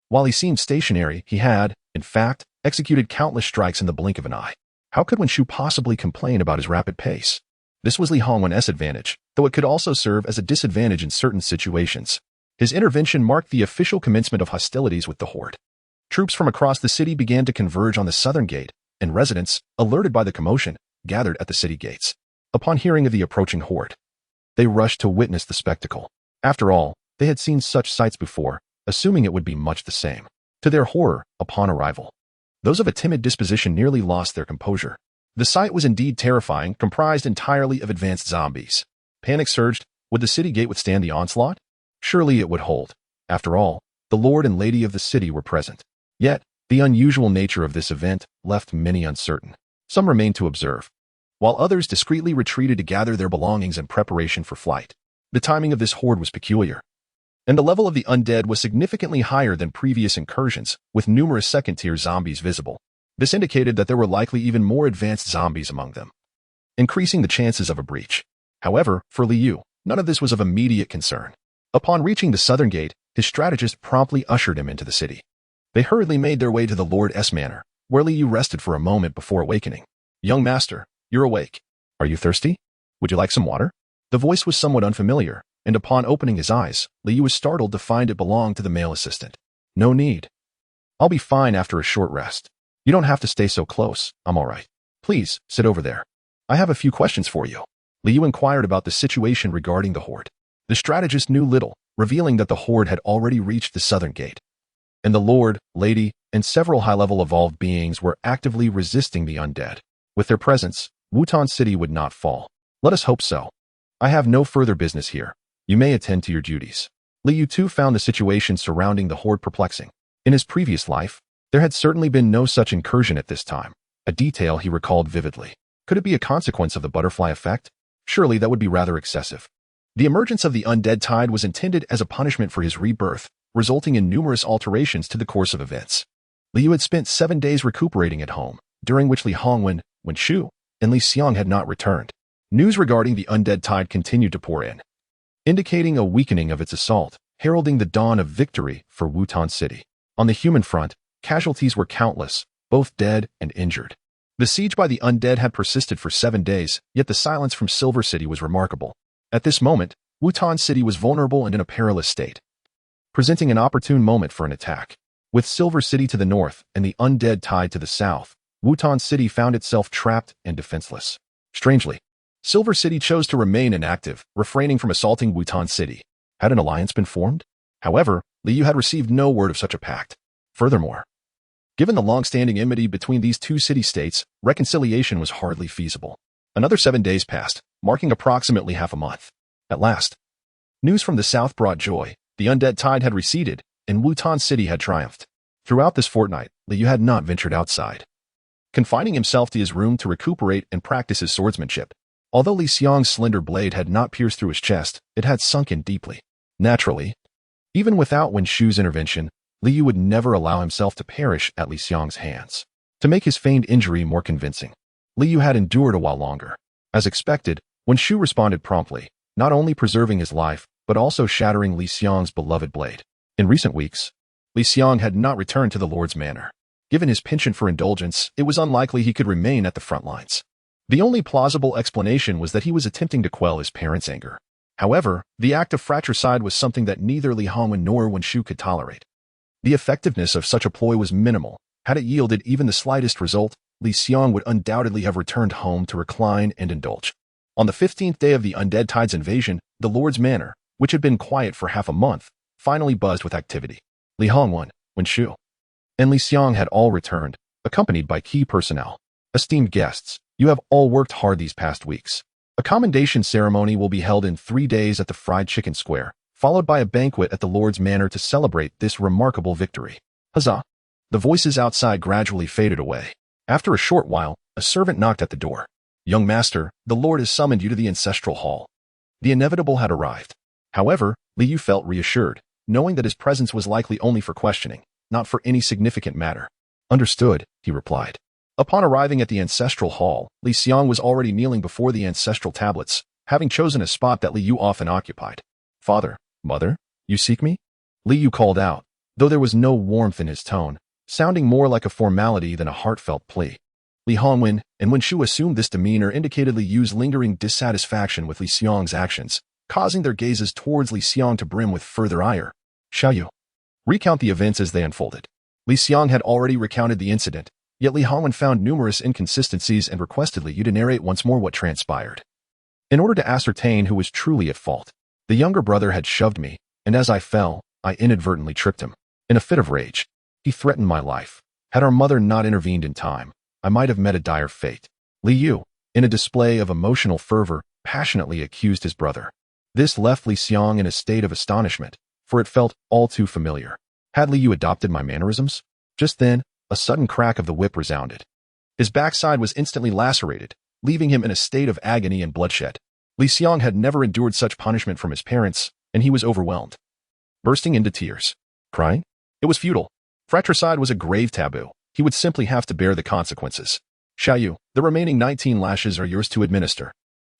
While he seemed stationary, he had, in fact, executed countless strikes in the blink of an eye. How could Wen Shu possibly complain about his rapid pace? This was Li Hongwen's advantage, though it could also serve as a disadvantage in certain situations. His intervention marked the official commencement of hostilities with the horde. Troops from across the city began to converge on the southern gate, and residents, alerted by the commotion, gathered at the city gates. Upon hearing of the approaching horde, they rushed to witness the spectacle. After all, they had seen such sights before, assuming it would be much the same. To their horror, upon arrival, those of a timid disposition nearly lost their composure. The sight was indeed terrifying, comprised entirely of advanced zombies. Panic surged. Would the city gate withstand the onslaught? Surely it would hold. After all, the lord and lady of the city were present. Yet, the unusual nature of this event left many uncertain. Some remained to observe, while others discreetly retreated to gather their belongings in preparation for flight. The timing of this horde was peculiar, and the level of the undead was significantly higher than previous incursions, with numerous second-tier zombies visible. This indicated that there were likely even more advanced zombies among them, increasing the chances of a breach. However, for Liu, none of this was of immediate concern. Upon reaching the southern gate, his strategist promptly ushered him into the city. They hurriedly made their way to the Lord's manor, where Liu rested for a moment before awakening. "Young master, you're awake. Are you thirsty? Would you like some water?" The voice was somewhat unfamiliar, and upon opening his eyes, Liu was startled to find it belonged to the male assistant. "No need. I'll be fine after a short rest. You don't have to stay so close. I'm all right. Please, sit over there. I have a few questions for you." Liu inquired about the situation regarding the horde. The strategist knew little, revealing that the horde had already reached the southern gate, and the lord, lady, and several high-level evolved beings were actively resisting the undead. With their presence, Wutan City would not fall. Let us hope so. I have no further business here. You may attend to your duties. Liu too found the situation surrounding the horde perplexing. In his previous life, there had certainly been no such incursion at this time, a detail he recalled vividly. Could it be a consequence of the butterfly effect? Surely that would be rather excessive. The emergence of the undead tide was intended as a punishment for his rebirth, resulting in numerous alterations to the course of events. Liu had spent 7 days recuperating at home, during which Li Hongwen, Wen Shu, and Li Xiang had not returned. News regarding the undead tide continued to pour in, indicating a weakening of its assault, heralding the dawn of victory for Wutan City. On the human front, casualties were countless, both dead and injured. The siege by the undead had persisted for 7 days, yet the silence from Silver City was remarkable. At this moment, Wutan City was vulnerable and in a perilous state, presenting an opportune moment for an attack. With Silver City to the north and the undead tide to the south, Wutan City found itself trapped and defenseless. Strangely, Silver City chose to remain inactive, refraining from assaulting Wutan City. Had an alliance been formed? However, Liu had received no word of such a pact. Furthermore, given the long-standing enmity between these two city-states, reconciliation was hardly feasible. Another 7 days passed, marking approximately half a month. At last, news from the south brought joy. The undead tide had receded, and Wutan City had triumphed. Throughout this fortnight, Liu had not ventured outside, confining himself to his room to recuperate and practice his swordsmanship. Although Li Xiang's slender blade had not pierced through his chest, it had sunk in deeply. Naturally, even without Wen Shu's intervention, Liu would never allow himself to perish at Li Xiang's hands. To make his feigned injury more convincing, Liu had endured a while longer. As expected, Wen Shu responded promptly, not only preserving his life, but also shattering Li Xiang's beloved blade. In recent weeks, Li Xiang had not returned to the Lord's manor. Given his penchant for indulgence, it was unlikely he could remain at the front lines. The only plausible explanation was that he was attempting to quell his parents' anger. However, the act of fratricide was something that neither Li Hongwen nor Wen Shu could tolerate. The effectiveness of such a ploy was minimal. Had it yielded even the slightest result, Li Xiang would undoubtedly have returned home to recline and indulge. On the 15th day of the undead tide's invasion, the Lord's manor, which had been quiet for half a month, finally buzzed with activity. Li Hongwen, Wen Shu, and Li Xiang had all returned, accompanied by key personnel. Esteemed guests, you have all worked hard these past weeks. A commendation ceremony will be held in 3 days at the Fried Chicken Square, followed by a banquet at the Lord's manor to celebrate this remarkable victory. Huzzah! The voices outside gradually faded away. After a short while, a servant knocked at the door. Young master, the Lord has summoned you to the Ancestral Hall. The inevitable had arrived. However, Liu felt reassured, knowing that his presence was likely only for questioning, not for any significant matter. Understood, he replied. Upon arriving at the Ancestral Hall, Li Xiang was already kneeling before the ancestral tablets, having chosen a spot that Liu often occupied. Father, mother, you seek me? Liu called out, though there was no warmth in his tone, sounding more like a formality than a heartfelt plea. Li Hongwen and Wen Shu assumed this demeanor indicated Liu's lingering dissatisfaction with Li Xiang's actions, causing their gazes towards Li Xiang to brim with further ire. Shall you recount the events as they unfolded? Li Xiang had already recounted the incident, yet Li Hongwen found numerous inconsistencies and requested Liu to narrate once more what transpired. In order to ascertain who was truly at fault, the younger brother had shoved me, and as I fell, I inadvertently tripped him. In a fit of rage, he threatened my life. Had our mother not intervened in time, I might have met a dire fate. Liu, in a display of emotional fervor, passionately accused his brother. This left Li Xiang in a state of astonishment, for it felt all too familiar. Had Liu adopted my mannerisms? Just then, a sudden crack of the whip resounded. His backside was instantly lacerated, leaving him in a state of agony and bloodshed. Li Xiang had never endured such punishment from his parents, and he was overwhelmed. Bursting into tears. Crying? It was futile. Fratricide was a grave taboo. He would simply have to bear the consequences. Xiaoyu, the remaining 19 lashes are yours to administer.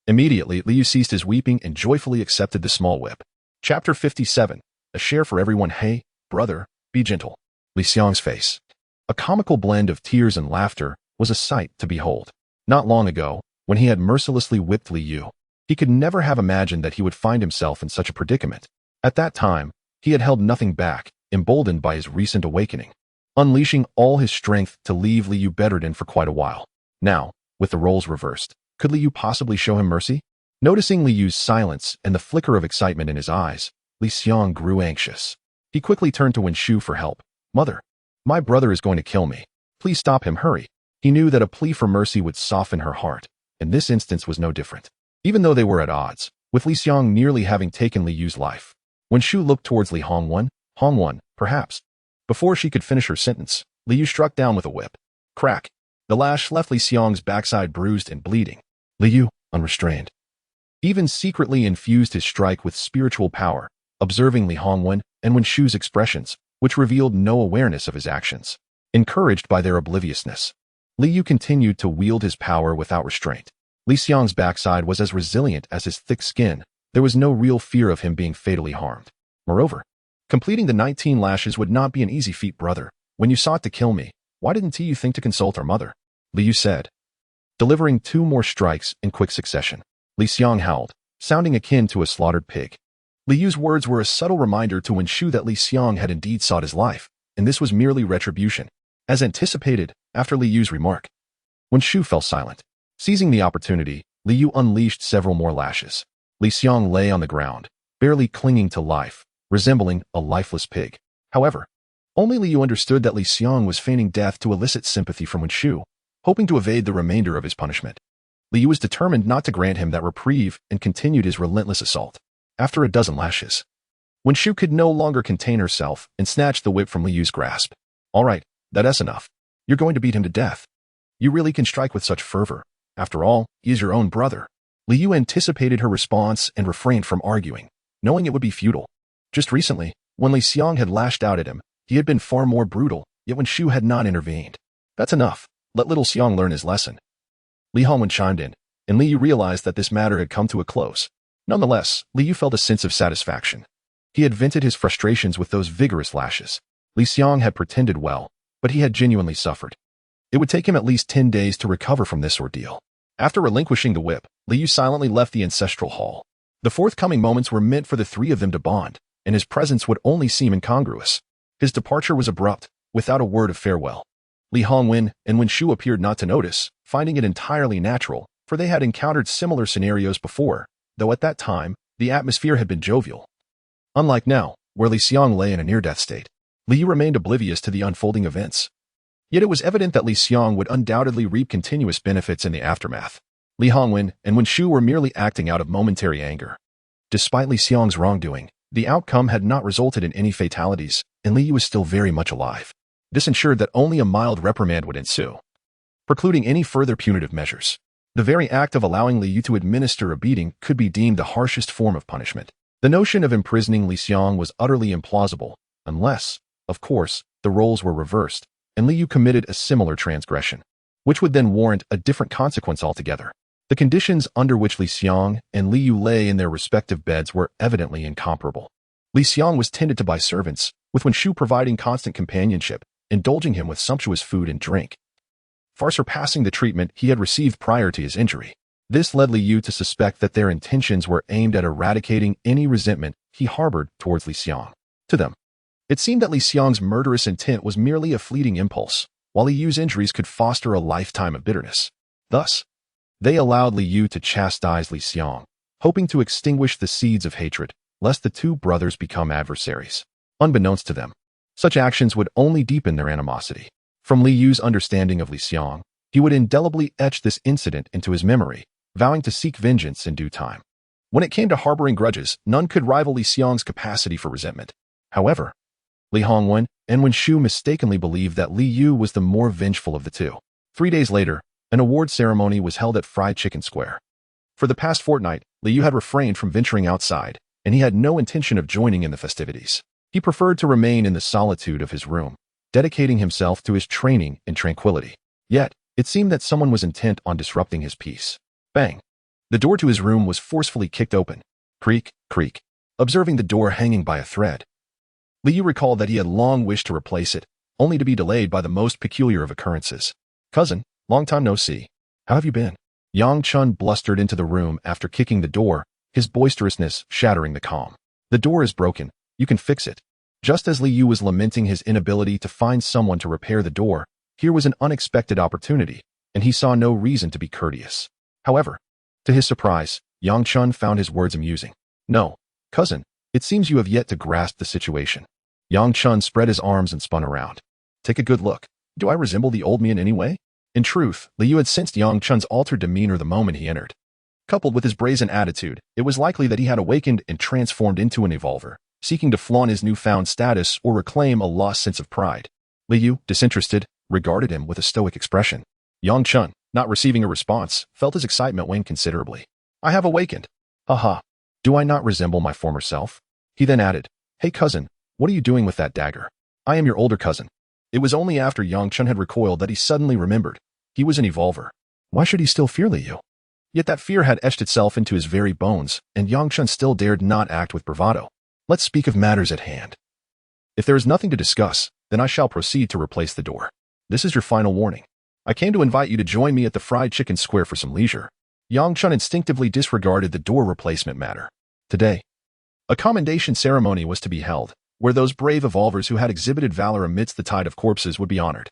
Immediately, Liu ceased his weeping and joyfully accepted the small whip. Chapter 57. A share for everyone. Hey, brother, be gentle. Li Xiang's face, a comical blend of tears and laughter, was a sight to behold. Not long ago, when he had mercilessly whipped Liu, he could never have imagined that he would find himself in such a predicament. At that time, he had held nothing back, emboldened by his recent awakening, unleashing all his strength to leave Liu bedridden for quite a while. Now, with the roles reversed, could Liu possibly show him mercy? Noticing Liu's silence and the flicker of excitement in his eyes, Li Xiang grew anxious. He quickly turned to Wen Shu for help. Mother, my brother is going to kill me. Please stop him, hurry. He knew that a plea for mercy would soften her heart, and this instance was no different. Even though they were at odds, with Li Xiang nearly having taken Liu's life, Wen Shu looked towards Li Hongwen, perhaps. Before she could finish her sentence, Liu struck down with a whip. Crack. The lash left Li Xiang's backside bruised and bleeding. Liu, unrestrained, even secretly infused his strike with spiritual power, observing Li Hongwen and Wen Shu's expressions, which revealed no awareness of his actions. Encouraged by their obliviousness, Li Yu continued to wield his power without restraint. Li Xiang's backside was as resilient as his thick skin. There was no real fear of him being fatally harmed. Moreover, completing the 19 lashes would not be an easy feat, brother. When you sought to kill me, why didn't you think to consult our mother? Li Yu said, delivering 2 more strikes in quick succession. Li Xiang howled, sounding akin to a slaughtered pig. Li Yu's words were a subtle reminder to Wen Shu that Li Xiang had indeed sought his life, and this was merely retribution. As anticipated, after Li Yu's remark, Wen Shu fell silent. Seizing the opportunity, Li Yu unleashed several more lashes. Li Xiang lay on the ground, barely clinging to life, resembling a lifeless pig. However, only Li Yu understood that Li Xiang was feigning death to elicit sympathy from Wen Shu, hoping to evade the remainder of his punishment. Li Yu was determined not to grant him that reprieve and continued his relentless assault. After a dozen lashes, Wen Shu could no longer contain herself and snatched the whip from Li Yu's grasp. All right, that's enough. You're going to beat him to death. You really can strike with such fervor. After all, he is your own brother. Li Yu anticipated her response and refrained from arguing, knowing it would be futile. Just recently, when Li Xiang had lashed out at him, he had been far more brutal, yet Wen Shu had not intervened. That's enough. Let little Xiang learn his lesson. Li Hongwen chimed in, and Li Yu realized that this matter had come to a close. Nonetheless, Li Yu felt a sense of satisfaction. He had vented his frustrations with those vigorous lashes. Li Xiang had pretended well, but he had genuinely suffered. It would take him at least 10 days to recover from this ordeal. After relinquishing the whip, Li Yu silently left the ancestral hall. The forthcoming moments were meant for the 3 of them to bond, and his presence would only seem incongruous. His departure was abrupt, without a word of farewell. Li Hongwen and Wen Shu appeared not to notice, finding it entirely natural, for they had encountered similar scenarios before, though at that time, the atmosphere had been jovial. Unlike now, where Li Xiang lay in a near-death state, Li Yu remained oblivious to the unfolding events. Yet it was evident that Li Xiang would undoubtedly reap continuous benefits in the aftermath. Li Hongwen and Wen Shu were merely acting out of momentary anger. Despite Li Xiang's wrongdoing, the outcome had not resulted in any fatalities, and Li Yu was still very much alive. This ensured that only a mild reprimand would ensue, precluding any further punitive measures. The very act of allowing Li Yu to administer a beating could be deemed the harshest form of punishment. The notion of imprisoning Li Xiang was utterly implausible, unless, of course, the roles were reversed, and Li Yu committed a similar transgression, which would then warrant a different consequence altogether. The conditions under which Li Xiang and Li Yu lay in their respective beds were evidently incomparable. Li Xiang was tended to by servants, with Wen Shu providing constant companionship, indulging him with sumptuous food and drink, far surpassing the treatment he had received prior to his injury. This led Li Yu to suspect that their intentions were aimed at eradicating any resentment he harbored towards Li Xiang. To them, it seemed that Li Xiang's murderous intent was merely a fleeting impulse, while Li Yu's injuries could foster a lifetime of bitterness. Thus, they allowed Li Yu to chastise Li Xiang, hoping to extinguish the seeds of hatred, lest the 2 brothers become adversaries. Unbeknownst to them, such actions would only deepen their animosity. From Li Yu's understanding of Li Xiang, he would indelibly etch this incident into his memory, vowing to seek vengeance in due time. When it came to harboring grudges, none could rival Li Xiang's capacity for resentment. However, Li Hongwen and Wen Shu mistakenly believed that Li Yu was the more vengeful of the 2. 3 days later, an award ceremony was held at Fried Chicken Square. For the past fortnight, Li Yu had refrained from venturing outside, and he had no intention of joining in the festivities. He preferred to remain in the solitude of his room, dedicating himself to his training in tranquility. Yet, it seemed that someone was intent on disrupting his peace. Bang! The door to his room was forcefully kicked open. Creak, creak. Observing the door hanging by a thread, Li Yu recalled that he had long wished to replace it, only to be delayed by the most peculiar of occurrences. Cousin, long time no see. How have you been? Yang Chun blustered into the room after kicking the door, his boisterousness shattering the calm. The door is broken. You can fix it. Just as Li Yu was lamenting his inability to find someone to repair the door, here was an unexpected opportunity, and he saw no reason to be courteous. However, to his surprise, Yang Chun found his words amusing. No, cousin, it seems you have yet to grasp the situation. Yang Chun spread his arms and spun around. Take a good look. Do I resemble the old me in any way? In truth, Li Yu had sensed Yang Chun's altered demeanor the moment he entered. Coupled with his brazen attitude, it was likely that he had awakened and transformed into an evolver, seeking to flaunt his newfound status or reclaim a lost sense of pride. Li Yu, disinterested, regarded him with a stoic expression. Yang Chun, not receiving a response, felt his excitement wane considerably. I have awakened. Haha, do I not resemble my former self? He then added, hey cousin, what are you doing with that dagger? I am your older cousin. It was only after Yang Chun had recoiled that he suddenly remembered. He was an evolver. Why should he still fear Liu? Yet that fear had etched itself into his very bones, and Yang Chun still dared not act with bravado. Let's speak of matters at hand. If there is nothing to discuss, then I shall proceed to replace the door. This is your final warning. I came to invite you to join me at the fried chicken square for some leisure. Yang Chun instinctively disregarded the door replacement matter. Today, a commendation ceremony was to be held, where those brave evolvers who had exhibited valor amidst the tide of corpses would be honored.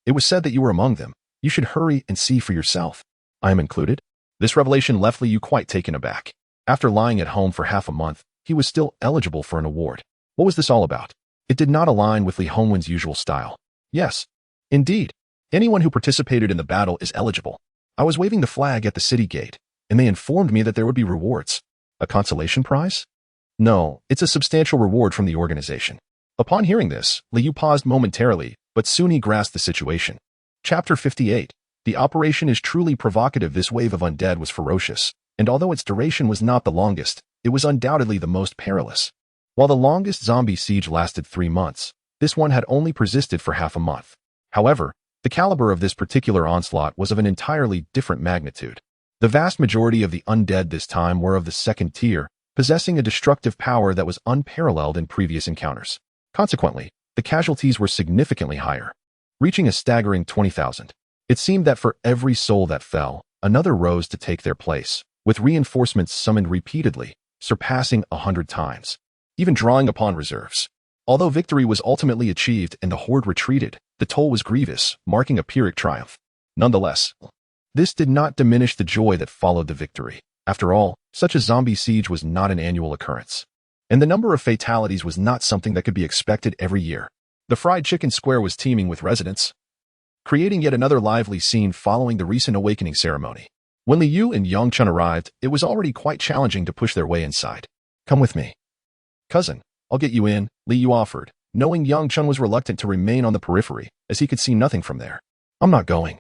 It was said that you were among them. You should hurry and see for yourself. I am included? This revelation left Liu quite taken aback. After lying at home for half a month, he was still eligible for an award. What was this all about? It did not align with Li Hongwen's usual style. Yes, indeed. Anyone who participated in the battle is eligible. I was waving the flag at the city gate, and they informed me that there would be rewards. A consolation prize? No, it's a substantial reward from the organization. Upon hearing this, Liu paused momentarily, but soon he grasped the situation. Chapter 58. The operation is truly provocative. This wave of undead was ferocious, and although its duration was not the longest, it was undoubtedly the most perilous. While the longest zombie siege lasted 3 months, this one had only persisted for half a month. However, the caliber of this particular onslaught was of an entirely different magnitude. The vast majority of the undead this time were of the second tier, possessing a destructive power that was unparalleled in previous encounters. Consequently, the casualties were significantly higher, reaching a staggering 20,000. It seemed that for every soul that fell, another rose to take their place, with reinforcements summoned repeatedly, surpassing 100 times, even drawing upon reserves. Although victory was ultimately achieved and the horde retreated, the toll was grievous, marking a Pyrrhic triumph. Nonetheless, this did not diminish the joy that followed the victory. After all, such a zombie siege was not an annual occurrence, and the number of fatalities was not something that could be expected every year. The fried chicken square was teeming with residents, creating yet another lively scene following the recent awakening ceremony. When Liu and Yang Chun arrived, it was already quite challenging to push their way inside. Come with me. Cousin, I'll get you in, Liu offered, knowing Yang Chun was reluctant to remain on the periphery, as he could see nothing from there. I'm not going.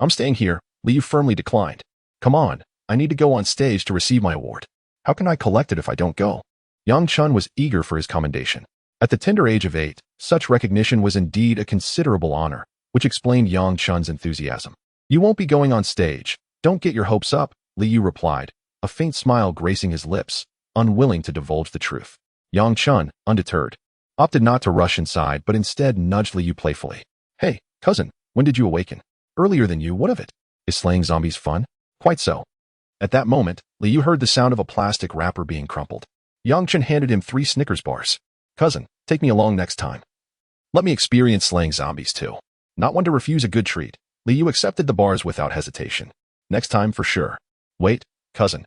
I'm staying here, Liu firmly declined. Come on, I need to go on stage to receive my award. How can I collect it if I don't go? Yang Chun was eager for his commendation. At the tender age of 8, such recognition was indeed a considerable honor, which explained Yang Chun's enthusiasm. You won't be going on stage. Don't get your hopes up, Liu replied, a faint smile gracing his lips, unwilling to divulge the truth. Yang Chun, undeterred, opted not to rush inside but instead nudged Liu playfully. Hey, cousin, when did you awaken? Earlier than you, what of it? Is slaying zombies fun? Quite so. At that moment, Liu heard the sound of a plastic wrapper being crumpled. Yang Chun handed him 3 Snickers bars. Cousin, take me along next time. Let me experience slaying zombies too. Not one to refuse a good treat, Liu accepted the bars without hesitation. Next time for sure. Wait, cousin.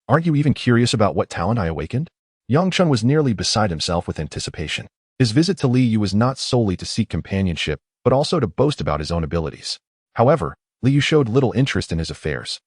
Aren't you even curious about what talent I awakened? Yang Chun was nearly beside himself with anticipation. His visit to Liu was not solely to seek companionship, but also to boast about his own abilities. However, Liu showed little interest in his affairs,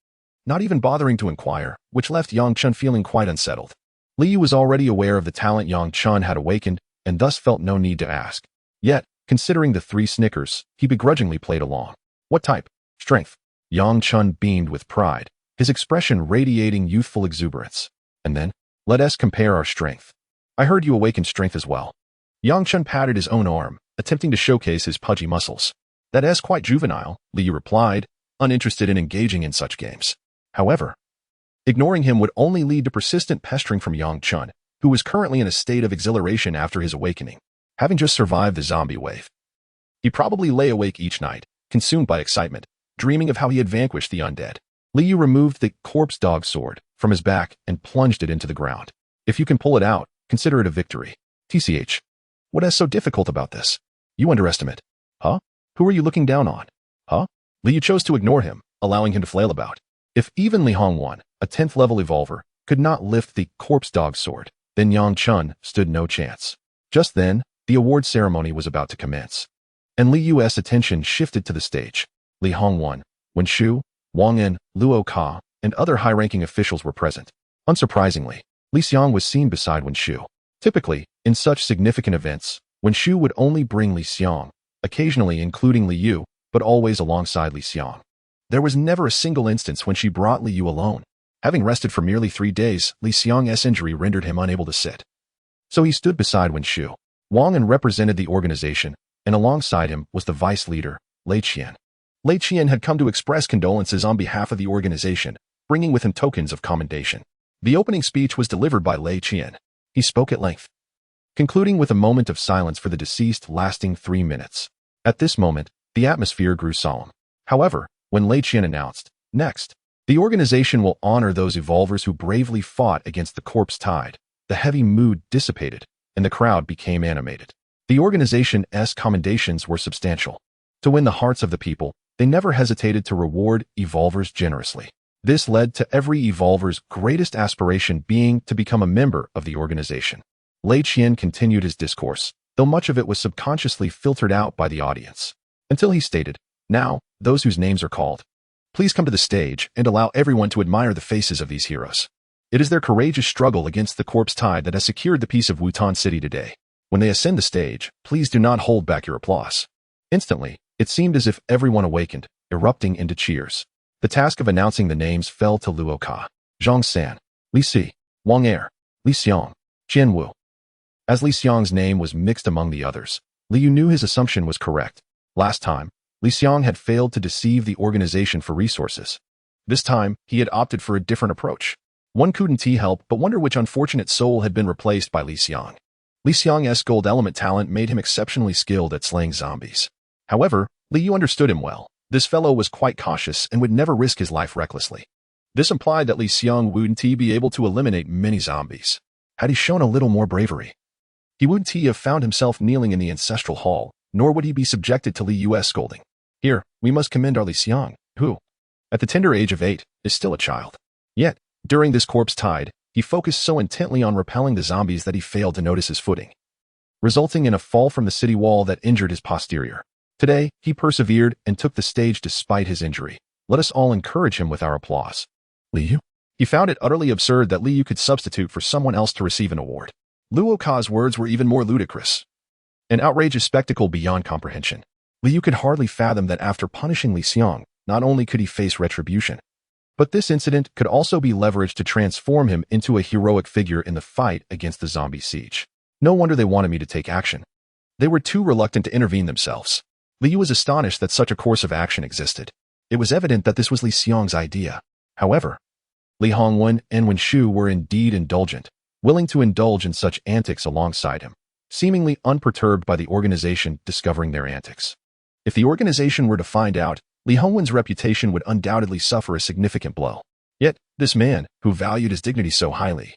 not even bothering to inquire, which left Yang Chun feeling quite unsettled. Liu was already aware of the talent Yang Chun had awakened, and thus felt no need to ask. Yet, considering the 3 Snickers, he begrudgingly played along. What type? Strength. Yang Chun beamed with pride, his expression radiating youthful exuberance. And then, let us compare our strength. I heard you awaken strength as well. Yang Chun patted his own arm, attempting to showcase his pudgy muscles. That is quite juvenile, Liu replied, uninterested in engaging in such games. However, ignoring him would only lead to persistent pestering from Yang Chun, who was currently in a state of exhilaration after his awakening, having just survived the zombie wave. He probably lay awake each night, consumed by excitement, dreaming of how he had vanquished the undead. Liu removed the corpse dog sword from his back and plunged it into the ground. If you can pull it out, consider it a victory. TCH. What is so difficult about this? You underestimate. Huh? Who are you looking down on? Huh? Liu chose to ignore him, allowing him to flail about. If even Li Hongwen, a 10th level evolver, could not lift the corpse dog sword, then Yang Chun stood no chance. Just then, the award ceremony was about to commence, and Liu's attention shifted to the stage. Li Hongwen, Wen Shu, Wang En, Luo Ka, and other high-ranking officials were present. Unsurprisingly, Li Xiang was seen beside Wen Shu. Typically, in such significant events, Wen Shu would only bring Li Xiang, occasionally including Liu, but always alongside Li Xiang. There was never a single instance when she brought Liu alone. Having rested for merely 3 days, Li Xiang's injury rendered him unable to sit. So he stood beside Wen Shu. Wang and represented the organization, and alongside him was the vice leader, Lei Qian. Lei Qian had come to express condolences on behalf of the organization, bringing with him tokens of commendation. The opening speech was delivered by Lei Qian. He spoke at length, concluding with a moment of silence for the deceased lasting 3 minutes. At this moment, the atmosphere grew solemn. However, when Lei Qian announced, "Next, the organization will honor those evolvers who bravely fought against the corpse tide," the heavy mood dissipated, and the crowd became animated. The organization's commendations were substantial. To win the hearts of the people, they never hesitated to reward evolvers generously. This led to every evolver's greatest aspiration being to become a member of the organization. Lei Qian continued his discourse, though much of it was subconsciously filtered out by the audience, until he stated, "Now, those whose names are called, please come to the stage and allow everyone to admire the faces of these heroes. It is their courageous struggle against the corpse tide that has secured the peace of Wutan City today. When they ascend the stage, please do not hold back your applause." Instantly, it seemed as if everyone awakened, erupting into cheers. The task of announcing the names fell to Luo Ka, Zhang San, Li Si, Wang Er, Li Xiang, Jian Wu. As Li Xiang's name was mixed among the others, Liu knew his assumption was correct. Last time, Li Xiang had failed to deceive the organization for resources. This time, he had opted for a different approach. One couldn't help but wonder which unfortunate soul had been replaced by Li Xiang. Li Xiang's gold element talent made him exceptionally skilled at slaying zombies. However, Liu understood him well. This fellow was quite cautious and would never risk his life recklessly. This implied that Li Xiang wouldn't be able to eliminate many zombies. Had he shown a little more bravery, he wouldn't have found himself kneeling in the Ancestral Hall, nor would he be subjected to Liu's scolding. Here, we must commend our Li Xiang, who, at the tender age of 8, is still a child. Yet, during this corpse tide, he focused so intently on repelling the zombies that he failed to notice his footing, resulting in a fall from the city wall that injured his posterior. Today, he persevered and took the stage despite his injury. Let us all encourage him with our applause. Liu? He found it utterly absurd that Liu could substitute for someone else to receive an award. Luo Ka's words were even more ludicrous. An outrageous spectacle beyond comprehension. Liu could hardly fathom that after punishing Li Xiang, not only could he face retribution, but this incident could also be leveraged to transform him into a heroic figure in the fight against the zombie siege. No wonder they wanted me to take action. They were too reluctant to intervene themselves. Liu was astonished that such a course of action existed. It was evident that this was Li Xiang's idea. However, Li Hongwen and Wen Shu were indeed indulgent, willing to indulge in such antics alongside him, seemingly unperturbed by the organization discovering their antics. If the organization were to find out, Li Hongwen's reputation would undoubtedly suffer a significant blow. Yet, this man, who valued his dignity so highly,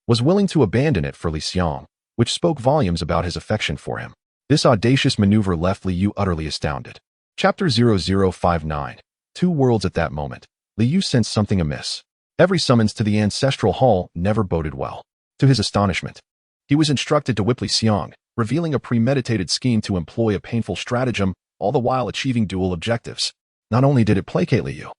was willing to abandon it for Li Xiang, which spoke volumes about his affection for him. This audacious maneuver left Liu utterly astounded. Chapter 0059. 2 worlds. At that moment, Liu sensed something amiss. Every summons to the Ancestral Hall never boded well. To his astonishment, he was instructed to whip Li Xiang, revealing a premeditated scheme to employ a painful stratagem, all the while achieving dual objectives. Not only did it placate Liu,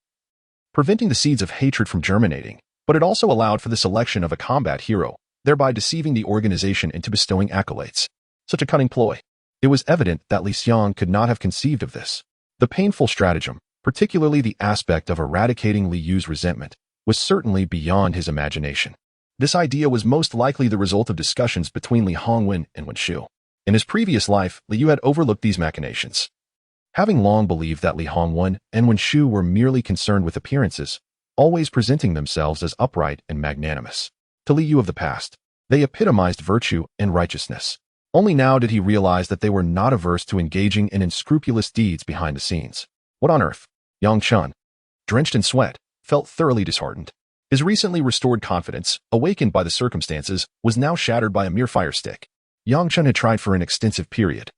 preventing the seeds of hatred from germinating, but it also allowed for the selection of a combat hero, thereby deceiving the organization into bestowing accolades. Such a cunning ploy. It was evident that Li Xiang could not have conceived of this. The painful stratagem, particularly the aspect of eradicating Liu's resentment, was certainly beyond his imagination. This idea was most likely the result of discussions between Li Hongwen and Wen Shu. In his previous life, Liu had overlooked these machinations, having long believed that Li Hongwen and Wen Shu were merely concerned with appearances, always presenting themselves as upright and magnanimous. To Liu of the past, they epitomized virtue and righteousness. Only now did he realize that they were not averse to engaging in unscrupulous deeds behind the scenes. What on earth? Yang Chun, drenched in sweat, felt thoroughly disheartened. His recently restored confidence, awakened by the circumstances, was now shattered by a mere fire stick. Yang Chun had tried for an extensive period,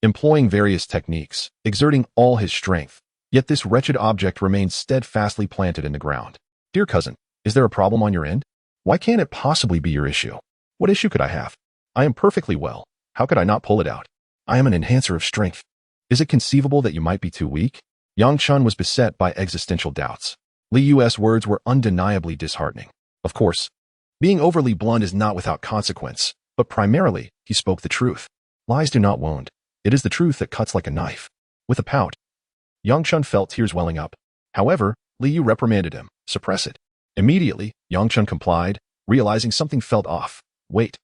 employing various techniques, exerting all his strength, yet this wretched object remained steadfastly planted in the ground. Dear cousin, is there a problem on your end? Why can't it possibly be your issue? What issue could I have? I am perfectly well. How could I not pull it out? I am an enhancer of strength. Is it conceivable that you might be too weak? Yang Chun was beset by existential doubts. Liu's words were undeniably disheartening. Of course, being overly blunt is not without consequence, but primarily, he spoke the truth. Lies do not wound. It is the truth that cuts like a knife. With a pout, Yang Chun felt tears welling up. However, Liu reprimanded him. Suppress it. Immediately, Yangchun complied, realizing something felt off. Wait.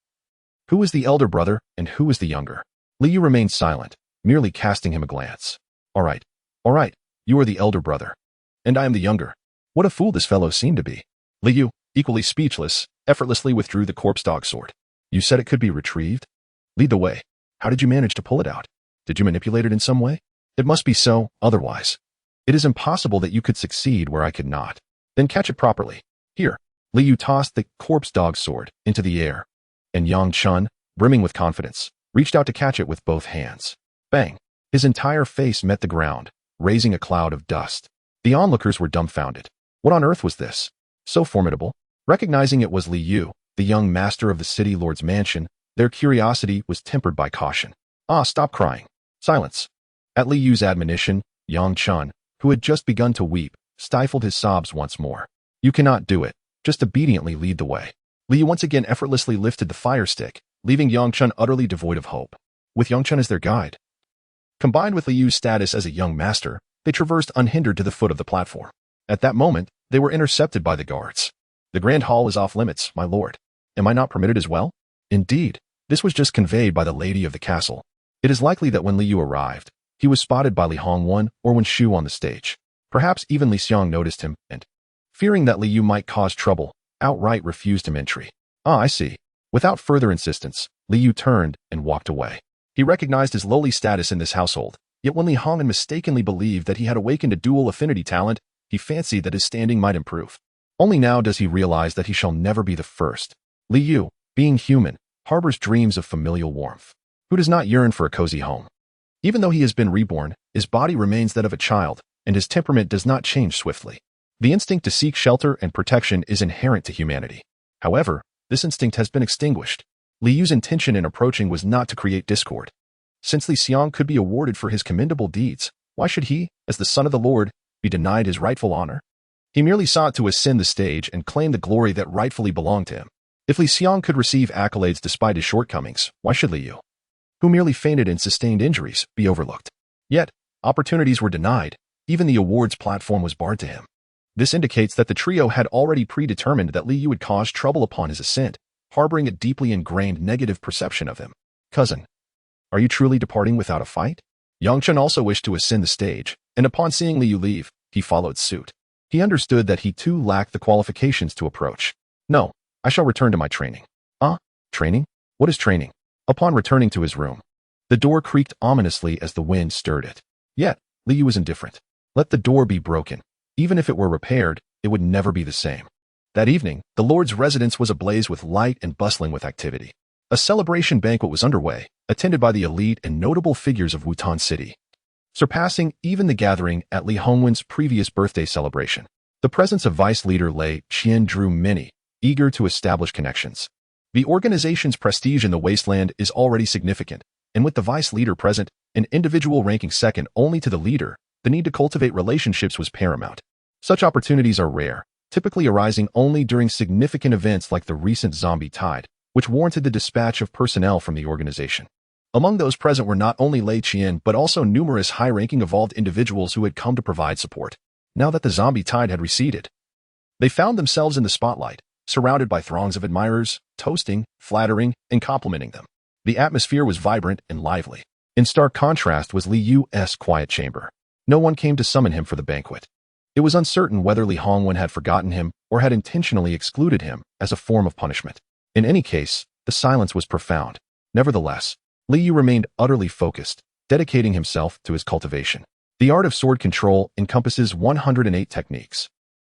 Who is the elder brother and who is the younger? Liu remained silent, merely casting him a glance. All right, you are the elder brother. And I am the younger. What a fool this fellow seemed to be. Liu, equally speechless, effortlessly withdrew the corpse dog sword. You said it could be retrieved? Lead the way. How did you manage to pull it out? Did you manipulate it in some way? It must be so, otherwise. It is impossible that you could succeed where I could not. Then catch it properly. Here. Liu tossed the corpse dog sword into the air, and Yang Chun, brimming with confidence, reached out to catch it with both hands. Bang! His entire face met the ground, raising a cloud of dust. The onlookers were dumbfounded. What on earth was this? So formidable. Recognizing it was Liu, the young master of the city lord's mansion, their curiosity was tempered by caution. Ah, stop crying. Silence. At Liu's admonition, Yang Chun, who had just begun to weep, stifled his sobs once more. You cannot do it. Just obediently lead the way. Liu once again effortlessly lifted the fire stick, leaving Yang Chun utterly devoid of hope. With Yang Chun as their guide. Combined with Liu's status as a young master, they traversed unhindered to the foot of the platform. At that moment, they were intercepted by the guards. The grand hall is off limits, my lord. Am I not permitted as well? Indeed, this was just conveyed by the lady of the castle. It is likely that when Liu arrived, he was spotted by Li Hongwen or when Shu on the stage. Perhaps even Li Xiang noticed him and, fearing that Liu might cause trouble, outright refused him entry. Ah, I see. Without further insistence, Liu turned and walked away. He recognized his lowly status in this household, yet when Li Hongwen mistakenly believed that he had awakened a dual affinity talent, he fancied that his standing might improve. Only now does he realize that he shall never be the first. Liu, being human, harbors dreams of familial warmth. Who does not yearn for a cozy home? Even though he has been reborn, his body remains that of a child, and his temperament does not change swiftly. The instinct to seek shelter and protection is inherent to humanity. However, this instinct has been extinguished. Liu's intention in approaching was not to create discord. Since Li Xiang could be awarded for his commendable deeds, why should he, as the son of the Lord, be denied his rightful honor? He merely sought to ascend the stage and claim the glory that rightfully belonged to him. If Li Xiang could receive accolades despite his shortcomings, why should Liu, who merely fainted and sustained injuries, be overlooked? Yet, opportunities were denied. Even the awards platform was barred to him. This indicates that the trio had already predetermined that Liu would cause trouble upon his ascent, harboring a deeply ingrained negative perception of him. Cousin, are you truly departing without a fight? Yangchun also wished to ascend the stage, and upon seeing Liu leave, he followed suit. He understood that he too lacked the qualifications to approach. No, I shall return to my training. Training? What is training? Upon returning to his room, the door creaked ominously as the wind stirred it. Yet, Liu was indifferent. Let the door be broken. Even if it were repaired, it would never be the same. That evening, the Lord's residence was ablaze with light and bustling with activity. A celebration banquet was underway, attended by the elite and notable figures of Wutan City, surpassing even the gathering at Li Hongwen's previous birthday celebration. The presence of Vice Leader Lei Qian drew many, eager to establish connections. The organization's prestige in the wasteland is already significant, and with the Vice Leader present, an individual ranking second only to the leader, the need to cultivate relationships was paramount. Such opportunities are rare, typically arising only during significant events like the recent zombie tide, which warranted the dispatch of personnel from the organization. Among those present were not only Lei Qian but also numerous high-ranking evolved individuals who had come to provide support. Now that the zombie tide had receded, they found themselves in the spotlight, surrounded by throngs of admirers, toasting, flattering, and complimenting them. The atmosphere was vibrant and lively. In stark contrast was Liu's quiet chamber. No one came to summon him for the banquet. It was uncertain whether Li Hongwen had forgotten him or had intentionally excluded him as a form of punishment. In any case, the silence was profound. Nevertheless, Liu remained utterly focused, dedicating himself to his cultivation. The art of sword control encompasses 108 techniques,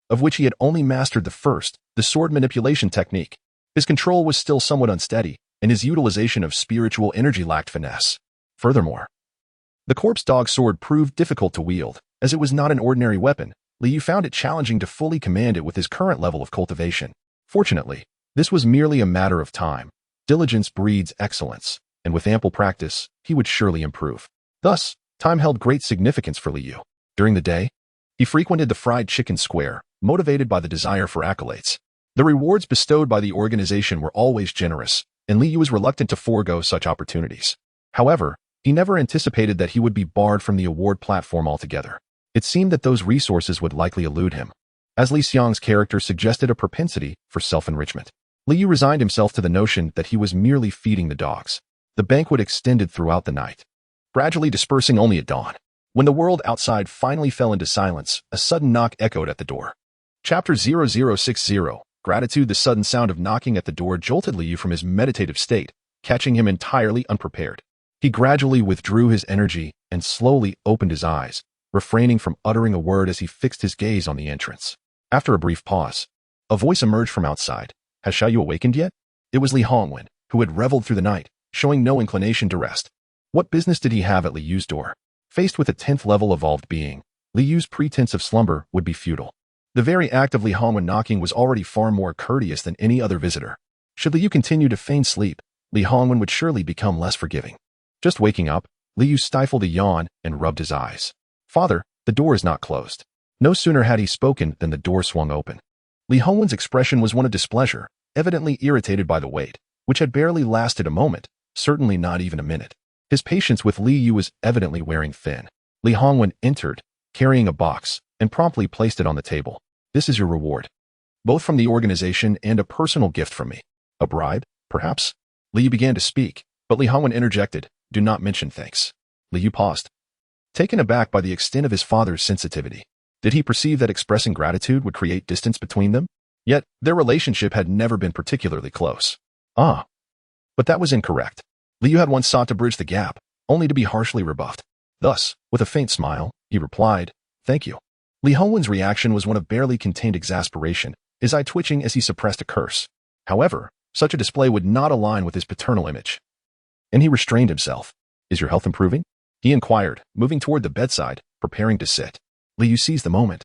of which he had only mastered the first, the sword manipulation technique. His control was still somewhat unsteady, and his utilization of spiritual energy lacked finesse. Furthermore, the corpse dog sword proved difficult to wield. As it was not an ordinary weapon, Liu found it challenging to fully command it with his current level of cultivation. Fortunately, this was merely a matter of time. Diligence breeds excellence, and with ample practice, he would surely improve. Thus, time held great significance for Liu. During the day, he frequented the fried chicken square, motivated by the desire for accolades. The rewards bestowed by the organization were always generous, and Liu was reluctant to forego such opportunities. However, he never anticipated that he would be barred from the award platform altogether. It seemed that those resources would likely elude him. as Li Xiang's character suggested a propensity for self-enrichment. Li Yu resigned himself to the notion that he was merely feeding the dogs. The banquet extended throughout the night, gradually dispersing only at dawn. When the world outside finally fell into silence, a sudden knock echoed at the door. Chapter 0060, Gratitude. The sudden sound of knocking at the door jolted Li Yu from his meditative state, catching him entirely unprepared. He gradually withdrew his energy and slowly opened his eyes, refraining from uttering a word as he fixed his gaze on the entrance. After a brief pause, a voice emerged from outside. Has Xiao Yu awakened yet? It was Li Hongwen, who had reveled through the night, showing no inclination to rest. What business did he have at Li Yu's door? Faced with a 10th level evolved being, Li Yu's pretense of slumber would be futile. The very act of Li Hongwen knocking was already far more courteous than any other visitor. Should Li Yu continue to feign sleep, Li Hongwen would surely become less forgiving. Just waking up, Li Yu stifled a yawn and rubbed his eyes. Father, the door is not closed. No sooner had he spoken than the door swung open. Li Hongwen's expression was one of displeasure, evidently irritated by the wait, which had barely lasted a moment, certainly not even a minute. His patience with Li Yu was evidently wearing thin. Li Hongwen entered, carrying a box, and promptly placed it on the table. This is your reward. Both from the organization and a personal gift from me. A bribe, perhaps? Li Yu began to speak, but Li Hongwen interjected, do not mention thanks. Li Yu paused, taken aback by the extent of his father's sensitivity. Did he perceive that expressing gratitude would create distance between them? Yet, their relationship had never been particularly close. But that was incorrect. Li Yu had once sought to bridge the gap, only to be harshly rebuffed. Thus, with a faint smile, he replied, thank you. Li Hongwen's reaction was one of barely contained exasperation, his eye twitching as he suppressed a curse. However, such a display would not align with his paternal image. And he restrained himself. Is your health improving? He inquired, moving toward the bedside, preparing to sit. Li Yu seized the moment.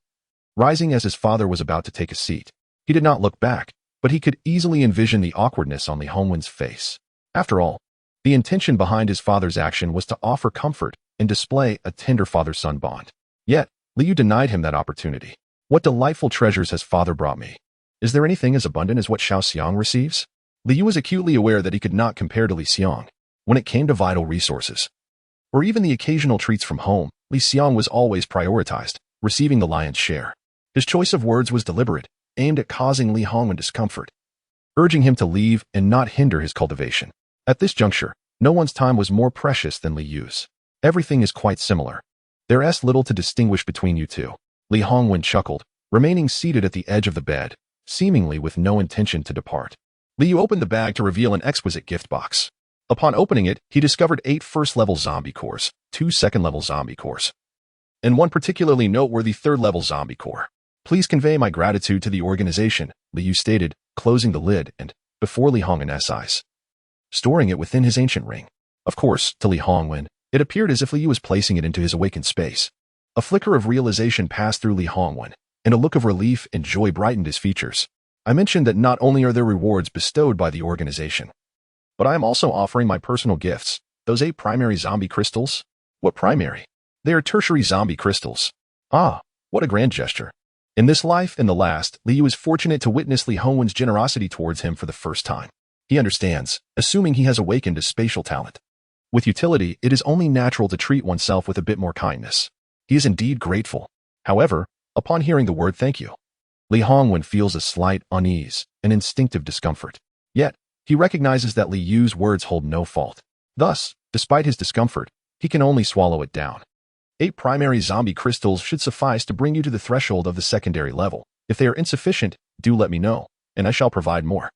Rising as his father was about to take a seat, he did not look back, but he could easily envision the awkwardness on Li Hongwen's face. After all, the intention behind his father's action was to offer comfort and display a tender father-son bond. Yet, Li Yu denied him that opportunity. What delightful treasures has father brought me? Is there anything as abundant as what Xiao Xiang receives? Li Yu was acutely aware that he could not compare to Li Xiang when it came to vital resources. Or even the occasional treats from home, Li Xiang was always prioritized, receiving the lion's share. His choice of words was deliberate, aimed at causing Li Hongwen discomfort, urging him to leave and not hinder his cultivation. At this juncture, no one's time was more precious than Li Yu's. Everything is quite similar. There's little to distinguish between you two. Li Hongwen chuckled, remaining seated at the edge of the bed, seemingly with no intention to depart. Li Yu opened the bag to reveal an exquisite gift box. Upon opening it, he discovered 8 first-level zombie cores, 2 second-level zombie cores, and one particularly noteworthy third-level zombie core. Please convey my gratitude to the organization, Li Yu stated, closing the lid and, before Li Hongwen's eyes, storing it within his ancient ring. Of course, to Li Hongwen, it appeared as if Li Yu was placing it into his awakened space. A flicker of realization passed through Li Hongwen, and a look of relief and joy brightened his features. I mentioned that not only are there rewards bestowed by the organization, but I am also offering my personal gifts, those 8 primary zombie crystals. What primary? They are tertiary zombie crystals. What a grand gesture. In this life and the last, Li Yu is fortunate to witness Li Hongwen's generosity towards him for the first time. He understands, assuming he has awakened a spatial talent. With utility, it is only natural to treat oneself with a bit more kindness. He is indeed grateful. However, upon hearing the word thank you, Li Hongwen feels a slight unease, an instinctive discomfort. Yet, he recognizes that Li Yu's words hold no fault. Thus, despite his discomfort, he can only swallow it down. 8 primary zombie crystals should suffice to bring you to the threshold of the secondary level. If they are insufficient, do let me know, and I shall provide more.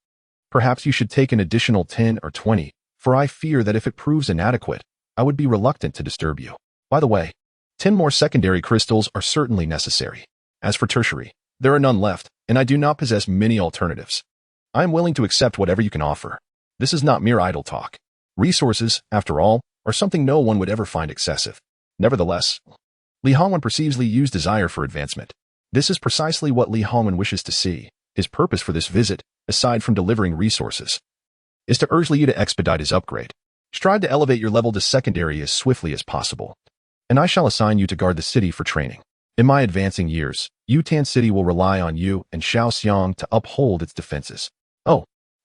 Perhaps you should take an additional 10 or 20, for I fear that if it proves inadequate, I would be reluctant to disturb you. By the way, 10 more secondary crystals are certainly necessary. As for tertiary, there are none left, and I do not possess many alternatives. I am willing to accept whatever you can offer. This is not mere idle talk. Resources, after all, are something no one would ever find excessive. Nevertheless, Li Hongwen perceives Li Yu's desire for advancement. This is precisely what Li Hongwen wishes to see. His purpose for this visit, aside from delivering resources, is to urge Li Yu to expedite his upgrade. Strive to elevate your level to secondary as swiftly as possible, and I shall assign you to guard the city for training. In my advancing years, Yutan City will rely on you and Xiao Xiang to uphold its defenses.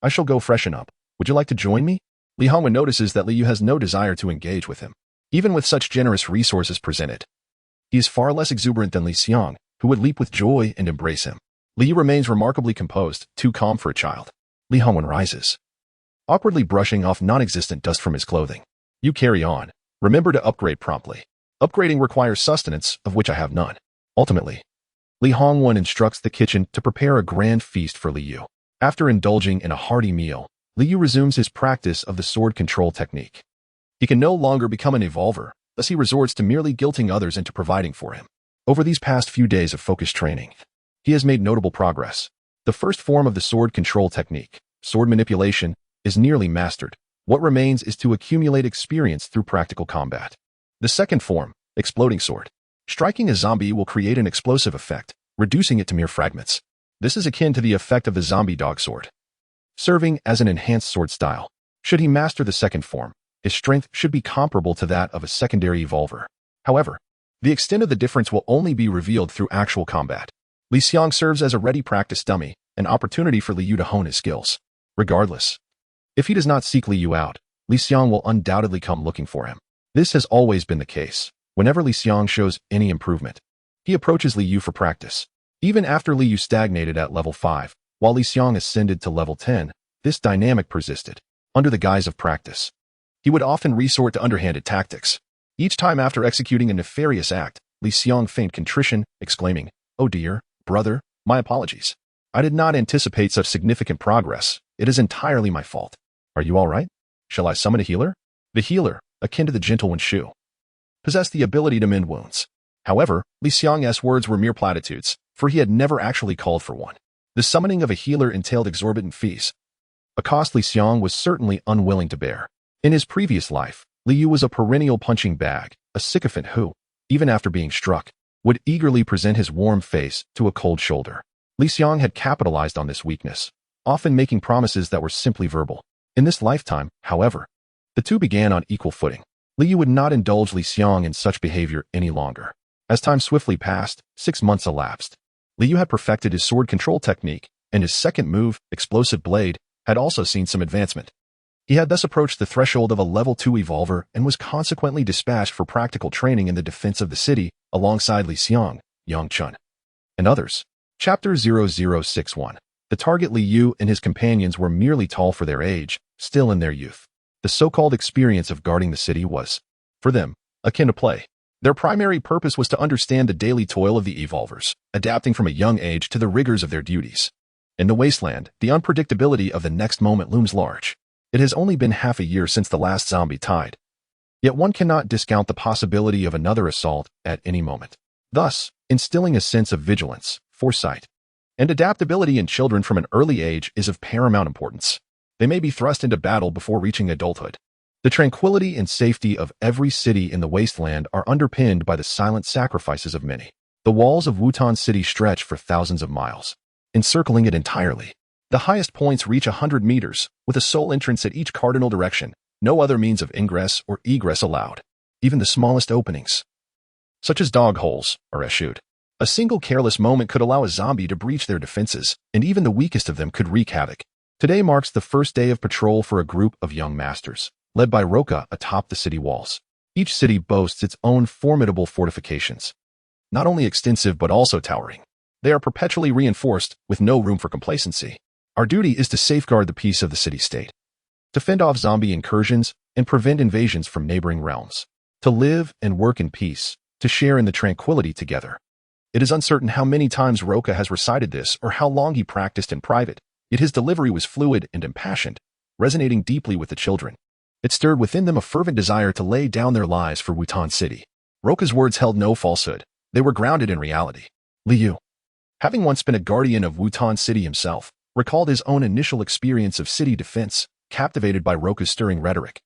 I shall go freshen up. Would you like to join me? Li Hongwen notices that Li Yu has no desire to engage with him. Even with such generous resources presented, he is far less exuberant than Li Xiang, who would leap with joy and embrace him. Liu remains remarkably composed, too calm for a child. Li Hongwen rises, awkwardly brushing off non-existent dust from his clothing. You carry on. Remember to upgrade promptly. Upgrading requires sustenance, of which I have none. Ultimately, Li Hongwen instructs the kitchen to prepare a grand feast for Liu. After indulging in a hearty meal, Liu resumes his practice of the sword control technique. He can no longer become an evolver, thus he resorts to merely guilting others into providing for him. Over these past few days of focused training, he has made notable progress. The first form of the sword control technique, sword manipulation, is nearly mastered. What remains is to accumulate experience through practical combat. The second form, exploding sword. Striking a zombie will create an explosive effect, reducing it to mere fragments. This is akin to the effect of the zombie dog sword, serving as an enhanced sword style. Should he master the second form, his strength should be comparable to that of a secondary evolver. However, the extent of the difference will only be revealed through actual combat. Liang serves as a ready practice dummy, an opportunity for Liu to hone his skills. Regardless, if he does not seek Liu out, Liang will undoubtedly come looking for him. This has always been the case. Whenever Liang shows any improvement, he approaches Liu for practice. Even after Liu stagnated at level 5, while Liang ascended to level 10, this dynamic persisted. Under the guise of practice, he would often resort to underhanded tactics. Each time after executing a nefarious act, Liang feigned contrition, exclaiming, "Oh dear, brother, my apologies. I did not anticipate such significant progress. It is entirely my fault. Are you all right? Shall I summon a healer?" The healer, akin to the gentle Wen Shu, possessed the ability to mend wounds. However, Liang's words were mere platitudes, for he had never actually called for one. The summoning of a healer entailed exorbitant fees, a cost Liang was certainly unwilling to bear. In his previous life, Liu was a perennial punching bag, a sycophant who, even after being struck, would eagerly present his warm face to a cold shoulder. Liang had capitalized on this weakness, often making promises that were simply verbal. In this lifetime, however, the two began on equal footing. Liu would not indulge Liang in such behavior any longer. As time swiftly passed, 6 months elapsed. Liu had perfected his sword control technique, and his second move, Explosive Blade, had also seen some advancement. He had thus approached the threshold of a level 2 evolver and was consequently dispatched for practical training in the defense of the city alongside Liang, Yang Chun, and others. Chapter 0061. The target Liu and his companions were merely tall for their age, still in their youth. The so-called experience of guarding the city was, for them, akin to play. Their primary purpose was to understand the daily toil of the evolvers, adapting from a young age to the rigors of their duties. In the wasteland, the unpredictability of the next moment looms large. It has only been half a year since the last zombie tide. Yet one cannot discount the possibility of another assault at any moment. Thus, instilling a sense of vigilance, foresight, and adaptability in children from an early age is of paramount importance. They may be thrust into battle before reaching adulthood. The tranquility and safety of every city in the wasteland are underpinned by the silent sacrifices of many. The walls of Wutan City stretch for thousands of miles, encircling it entirely. The highest points reach 100 meters, with a sole entrance at each cardinal direction, no other means of ingress or egress allowed. Even the smallest openings, such as dog holes, are eschewed. A single careless moment could allow a zombie to breach their defenses, and even the weakest of them could wreak havoc. Today marks the first day of patrol for a group of young masters, led by Roka atop the city walls. Each city boasts its own formidable fortifications, not only extensive but also towering. They are perpetually reinforced, with no room for complacency. Our duty is to safeguard the peace of the city-state, to fend off zombie incursions and prevent invasions from neighboring realms, to live and work in peace, to share in the tranquility together. It is uncertain how many times Roka has recited this or how long he practiced in private, yet his delivery was fluid and impassioned, resonating deeply with the children. It stirred within them a fervent desire to lay down their lives for Wutan City. Roka's words held no falsehood. They were grounded in reality. Liu, having once been a guardian of Wutan City himself, recalled his own initial experience of city defense, captivated by Roka's stirring rhetoric.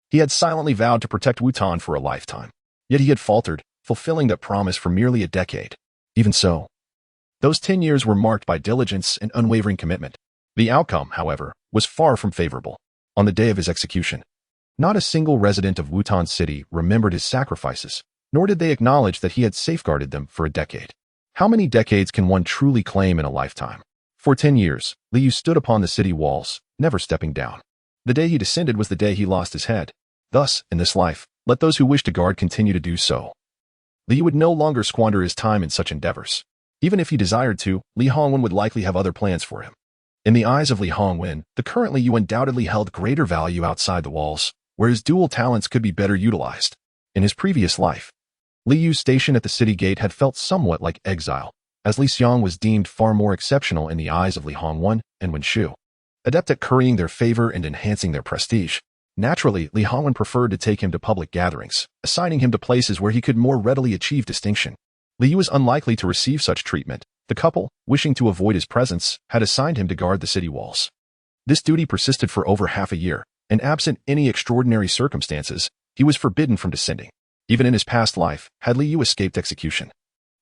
He had silently vowed to protect Wutan for a lifetime, yet he had faltered, fulfilling that promise for merely a decade. Even so, those 10 years were marked by diligence and unwavering commitment. The outcome, however, was far from favorable. On the day of his execution, not a single resident of Wutan City remembered his sacrifices, nor did they acknowledge that he had safeguarded them for a decade. How many decades can one truly claim in a lifetime? For 10 years, Liu stood upon the city walls, never stepping down. The day he descended was the day he lost his head. Thus, in this life, let those who wish to guard continue to do so. Li would no longer squander his time in such endeavors. Even if he desired to, Li Hongwen would likely have other plans for him. In the eyes of Li Hongwen, the current Li Yu undoubtedly held greater value outside the walls, where his dual talents could be better utilized. In his previous life, Li Yu's station at the city gate had felt somewhat like exile, as Li Xiang was deemed far more exceptional in the eyes of Li Hongwen and Wen Shu. Adept at currying their favor and enhancing their prestige, naturally, Li Hongwen preferred to take him to public gatherings, assigning him to places where he could more readily achieve distinction. Li Yu was unlikely to receive such treatment. The couple, wishing to avoid his presence, had assigned him to guard the city walls. This duty persisted for over half a year, and absent any extraordinary circumstances, he was forbidden from descending. Even in his past life, had Li Yu escaped execution,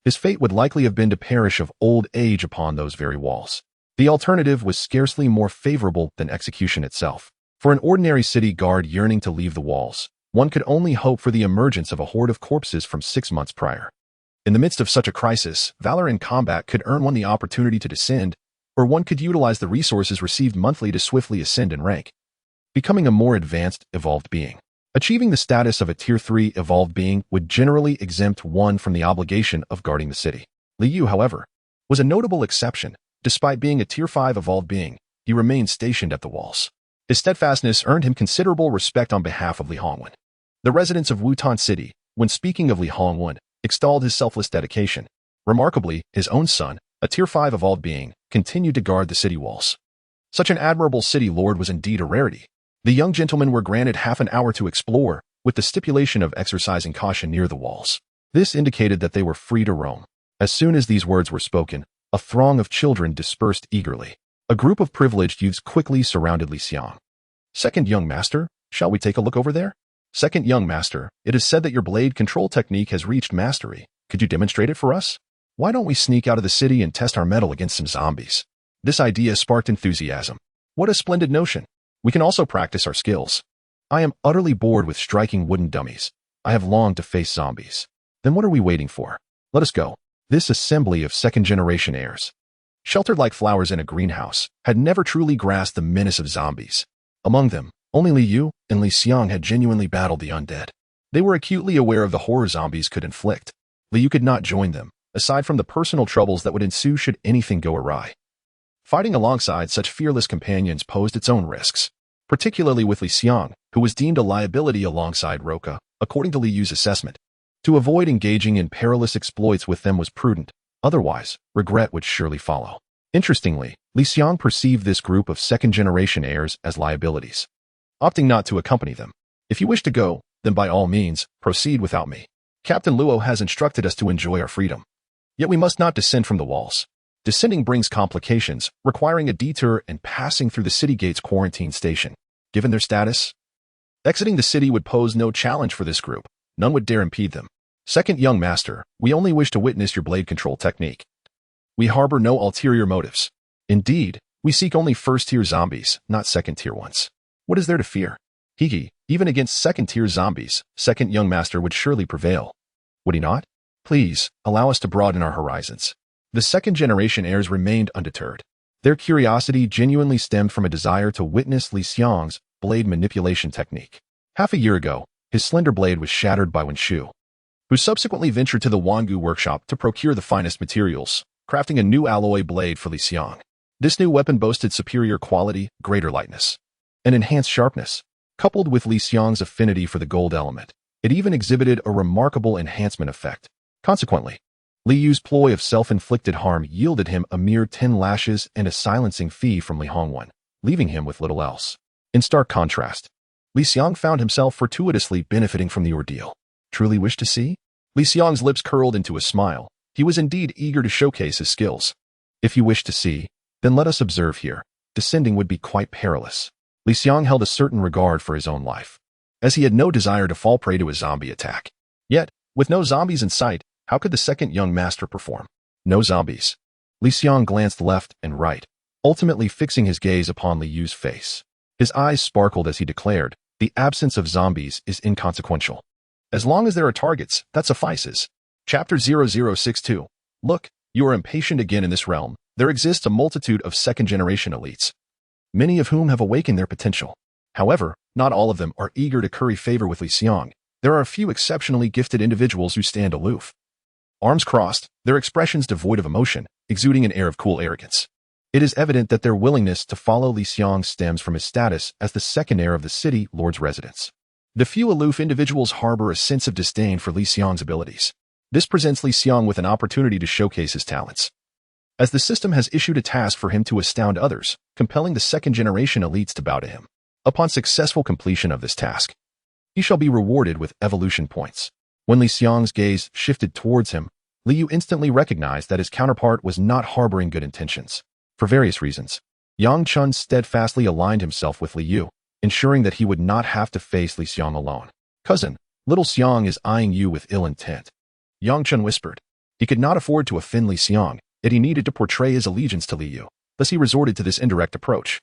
his fate would likely have been to perish of old age upon those very walls. The alternative was scarcely more favorable than execution itself. For an ordinary city guard yearning to leave the walls, one could only hope for the emergence of a horde of corpses from 6 months prior. In the midst of such a crisis, valor in combat could earn one the opportunity to descend, or one could utilize the resources received monthly to swiftly ascend in rank, becoming a more advanced, evolved being. Achieving the status of a Tier 3 evolved being would generally exempt one from the obligation of guarding the city. Li Yu, however, was a notable exception. Despite being a Tier 5 evolved being, he remained stationed at the walls. His steadfastness earned him considerable respect on behalf of Li Hongwen. The residents of Wutan City, when speaking of Li Hongwen, extolled his selfless dedication. Remarkably, his own son, a Tier 5 evolved being, continued to guard the city walls. Such an admirable city lord was indeed a rarity. The young gentlemen were granted half an hour to explore, with the stipulation of exercising caution near the walls. This indicated that they were free to roam. As soon as these words were spoken, a throng of children dispersed eagerly. A group of privileged youths quickly surrounded Li Xiang. "Second young master, shall we take a look over there?" "Second young master, it is said that your blade control technique has reached mastery. Could you demonstrate it for us? Why don't we sneak out of the city and test our mettle against some zombies?" This idea sparked enthusiasm. What a splendid notion. We can also practice our skills. I am utterly bored with striking wooden dummies. I have longed to face zombies. Then what are we waiting for? Let us go. This assembly of second-generation heirs, sheltered like flowers in a greenhouse, had never truly grasped the menace of zombies. Among them, only Li Yu and Li Xiang had genuinely battled the undead. They were acutely aware of the horror zombies could inflict. Li Yu could not join them, aside from the personal troubles that would ensue should anything go awry. Fighting alongside such fearless companions posed its own risks, particularly with Li Xiang, who was deemed a liability alongside Roca, according to Li Yu's assessment. To avoid engaging in perilous exploits with them was prudent, otherwise, regret would surely follow. Interestingly, Li Xiang perceived this group of second-generation heirs as liabilities, opting not to accompany them. "If you wish to go, then by all means, proceed without me. Captain Luo has instructed us to enjoy our freedom. Yet we must not descend from the walls. Descending brings complications, requiring a detour and passing through the city gate's quarantine station. Given their status, exiting the city would pose no challenge for this group. None would dare impede them. Second young master, we only wish to witness your blade control technique. We harbor no ulterior motives. Indeed, we seek only first-tier zombies, not second-tier ones. What is there to fear? Hee, even against second-tier zombies, second young master would surely prevail. Would he not? Please, allow us to broaden our horizons." The second-generation heirs remained undeterred. Their curiosity genuinely stemmed from a desire to witness Li Xiang's blade manipulation technique. Half a year ago, his slender blade was shattered by Wen Shu, who subsequently ventured to the Wangu workshop to procure the finest materials, crafting a new alloy blade for Li Xiang. This new weapon boasted superior quality, greater lightness, and enhanced sharpness. Coupled with Li Xiang's affinity for the gold element, it even exhibited a remarkable enhancement effect. Consequently, Li Yu's ploy of self-inflicted harm yielded him a mere 10 lashes and a silencing fee from Li Hongwen, leaving him with little else. In stark contrast, Li Xiang found himself fortuitously benefiting from the ordeal. Truly wish to see? Li Xiang's lips curled into a smile. He was indeed eager to showcase his skills. If you wish to see, then let us observe here. Descending would be quite perilous. Li Xiang held a certain regard for his own life, as he had no desire to fall prey to a zombie attack. Yet, with no zombies in sight, how could the second young master perform? No zombies. Li Xiang glanced left and right, ultimately fixing his gaze upon Li Yu's face. His eyes sparkled as he declared, "The absence of zombies is inconsequential. As long as there are targets, that suffices." Chapter 0062. Look, you are impatient again in this realm. There exists a multitude of second-generation elites, many of whom have awakened their potential. However, not all of them are eager to curry favor with Li Xiang, There are a few exceptionally gifted individuals who stand aloof. Arms crossed, their expressions devoid of emotion, exuding an air of cool arrogance. It is evident that their willingness to follow Liang stems from his status as the second heir of the city lord's residence. The few aloof individuals harbor a sense of disdain for Liang's abilities. This presents Liang with an opportunity to showcase his talents, as the system has issued a task for him to astound others, compelling the second-generation elites to bow to him. Upon successful completion of this task, he shall be rewarded with evolution points. When Liang's gaze shifted towards him, Liu instantly recognized that his counterpart was not harboring good intentions. For various reasons, Yang Chun steadfastly aligned himself with Liu, ensuring that he would not have to face Liang alone. "Cousin, little Liang is eyeing you with ill intent," Yang Chun whispered. He could not afford to offend Liang, yet he needed to portray his allegiance to Liu. Thus he resorted to this indirect approach.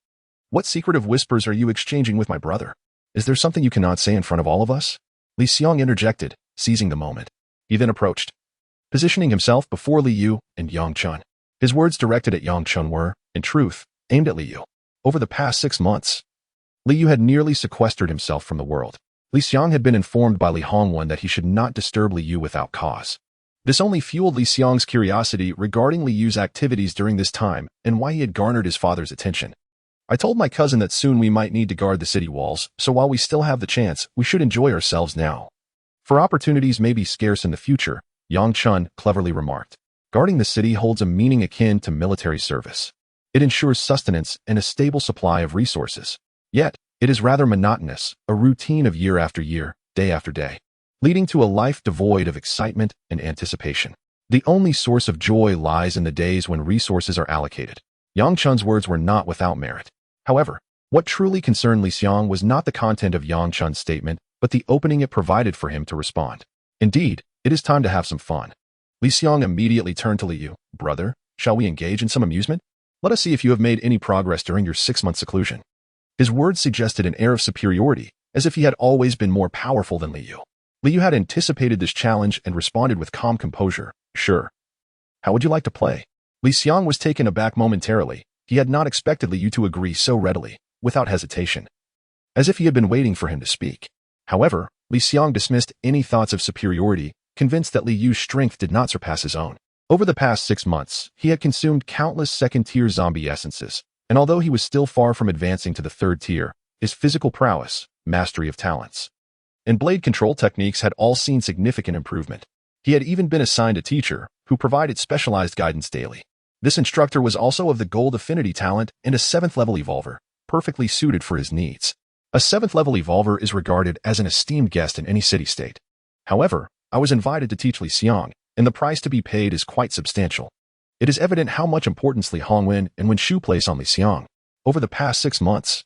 "What secretive whispers are you exchanging with my brother? Is there something you cannot say in front of all of us?" Liang interjected, seizing the moment. He then approached, positioning himself before Liu and Yang Chun. His words directed at Yang Chun were, in truth, aimed at Liu. Over the past 6 months, Liu had nearly sequestered himself from the world. Liang had been informed by Li Hongwen that he should not disturb Liu without cause. This only fueled Liang's curiosity regarding Liu's activities during this time and why he had garnered his father's attention. "I told my cousin that soon we might need to guard the city walls, so while we still have the chance, we should enjoy ourselves now. For opportunities may be scarce in the future," Yang Chun cleverly remarked. Guarding the city holds a meaning akin to military service. It ensures sustenance and a stable supply of resources. Yet, it is rather monotonous, a routine of year after year, day after day, leading to a life devoid of excitement and anticipation. The only source of joy lies in the days when resources are allocated. Yang Chun's words were not without merit. However, what truly concerned Liang was not the content of Yang Chun's statement, but the opening it provided for him to respond. "Indeed, it is time to have some fun." Liang immediately turned to Liu. "Brother, shall we engage in some amusement? Let us see if you have made any progress during your 6-month seclusion." His words suggested an air of superiority, as if he had always been more powerful than Liu. Liu had anticipated this challenge and responded with calm composure. "Sure. How would you like to play?" Liang was taken aback momentarily. He had not expected Liu to agree so readily, without hesitation, as if he had been waiting for him to speak. However, Liang dismissed any thoughts of superiority, convinced that Liu's strength did not surpass his own. Over the past 6 months, he had consumed countless second-tier zombie essences, and although he was still far from advancing to the 3rd tier, his physical prowess, mastery of talents, and blade control techniques had all seen significant improvement. He had even been assigned a teacher, who provided specialized guidance daily. This instructor was also of the gold affinity talent and a 7th-level evolver, perfectly suited for his needs. A 7th-level evolver is regarded as an esteemed guest in any city-state. However, I was invited to teach Liang, and the price to be paid is quite substantial. It is evident how much importance Li Hongwen and Wen Shu place on Liang over the past 6 months.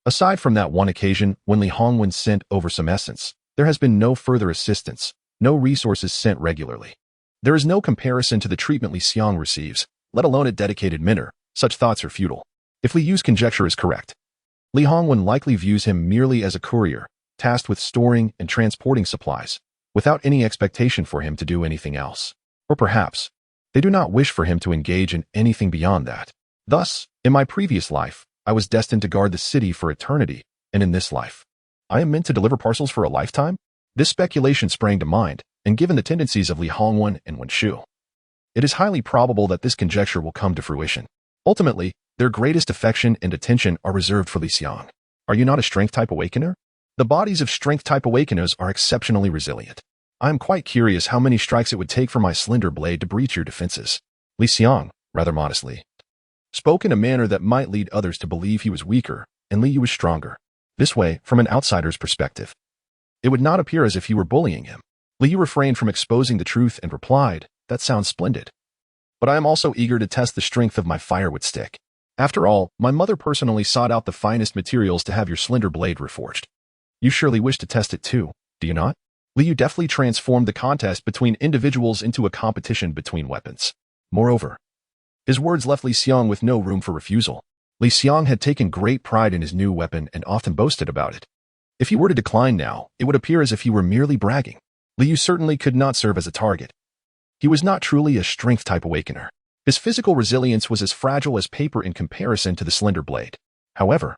Aside from that one occasion when Li Hongwen sent over some essence, there has been no further assistance, no resources sent regularly. There is no comparison to the treatment Liang receives, let alone a dedicated manor. Such thoughts are futile. If Liu's conjecture is correct, Li Hongwen likely views him merely as a courier, tasked with storing and transporting supplies, without any expectation for him to do anything else. Or perhaps, they do not wish for him to engage in anything beyond that. Thus, in my previous life, I was destined to guard the city for eternity, and in this life, I am meant to deliver parcels for a lifetime? This speculation sprang to mind, and given the tendencies of Li Hongwen and Wen Shu, it is highly probable that this conjecture will come to fruition. Ultimately, their greatest affection and attention are reserved for Liang. Are you not a strength-type awakener? The bodies of strength-type awakeners are exceptionally resilient. I am quite curious how many strikes it would take for my slender blade to breach your defenses. Liang, rather modestly, spoke in a manner that might lead others to believe he was weaker and Liu was stronger. This way, from an outsider's perspective, it would not appear as if he were bullying him. Liu refrained from exposing the truth and replied, "That sounds splendid. But I am also eager to test the strength of my firewood stick. After all, my mother personally sought out the finest materials to have your slender blade reforged. You surely wish to test it too, do you not?" Liu deftly transformed the contest between individuals into a competition between weapons. Moreover, his words left Liang with no room for refusal. Liang had taken great pride in his new weapon and often boasted about it. If he were to decline now, it would appear as if he were merely bragging. Liu certainly could not serve as a target. He was not truly a strength-type awakener. His physical resilience was as fragile as paper in comparison to the slender blade. However,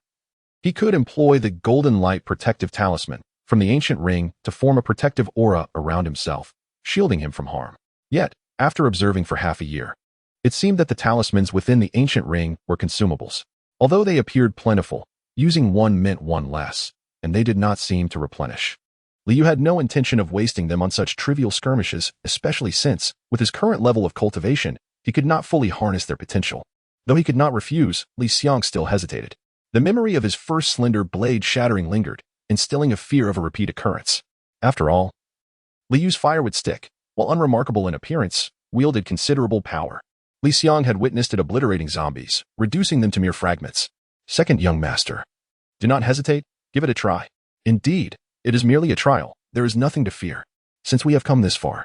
he could employ the golden light protective talisman, from the ancient ring to form a protective aura around himself, shielding him from harm. Yet, after observing for half a year, it seemed that the talismans within the ancient ring were consumables. Although they appeared plentiful, using one meant one less, and they did not seem to replenish. Liu had no intention of wasting them on such trivial skirmishes, especially since, with his current level of cultivation, he could not fully harness their potential. Though he could not refuse, Liang still hesitated. The memory of his first slender blade shattering lingered, instilling a fear of a repeat occurrence. After all, Liu's firewood stick, while unremarkable in appearance, wielded considerable power. Liang had witnessed it obliterating zombies, reducing them to mere fragments. Second young master. Do not hesitate, give it a try. Indeed, it is merely a trial, there is nothing to fear. Since we have come this far,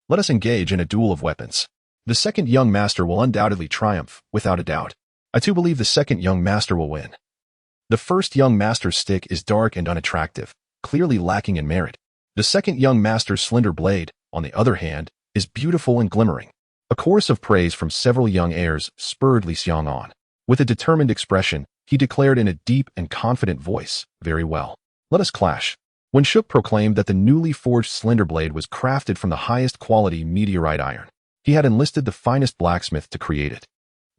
let us engage in a duel of weapons. The second young master will undoubtedly triumph, without a doubt. I too believe the second young master will win. The first young master's stick is dark and unattractive, clearly lacking in merit. The second young master's slender blade, on the other hand, is beautiful and glimmering. A chorus of praise from several young heirs spurred Liang on. With a determined expression, he declared in a deep and confident voice, "Very well. Let us clash." When Shuk proclaimed that the newly forged slender blade was crafted from the highest quality meteorite iron, he had enlisted the finest blacksmith to create it,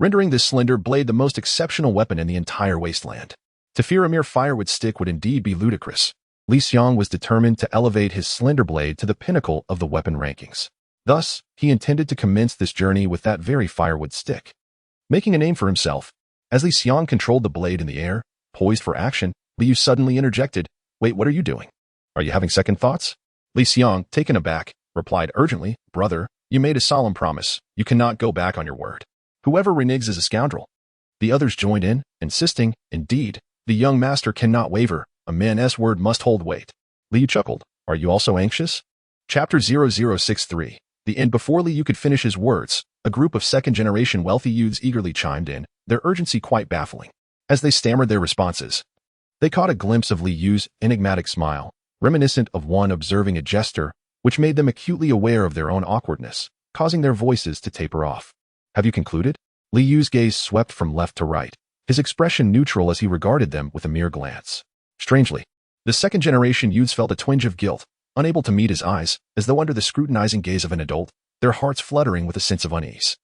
rendering this slender blade the most exceptional weapon in the entire wasteland. To fear a mere firewood stick would indeed be ludicrous. Liang was determined to elevate his slender blade to the pinnacle of the weapon rankings. Thus, he intended to commence this journey with that very firewood stick. Making a name for himself, as Liang controlled the blade in the air, poised for action, Liu suddenly interjected, "Wait, what are you doing? Are you having second thoughts?" Liang, taken aback, replied urgently, "Brother, you made a solemn promise. You cannot go back on your word. Whoever reneges is a scoundrel." The others joined in, insisting, "Indeed, the young master cannot waver. A man's word must hold weight." Liu chuckled, "Are you also anxious?" Chapter 0063. The end. Before Liu could finish his words, a group of second-generation wealthy youths eagerly chimed in, their urgency quite baffling. As they stammered their responses, they caught a glimpse of Liu's enigmatic smile, reminiscent of one observing a gesture, which made them acutely aware of their own awkwardness, causing their voices to taper off. "Have you concluded?" Liu's gaze swept from left to right, his expression neutral as he regarded them with a mere glance. Strangely, the second-generation youths felt a twinge of guilt, unable to meet his eyes, as though under the scrutinizing gaze of an adult, their hearts fluttering with a sense of unease.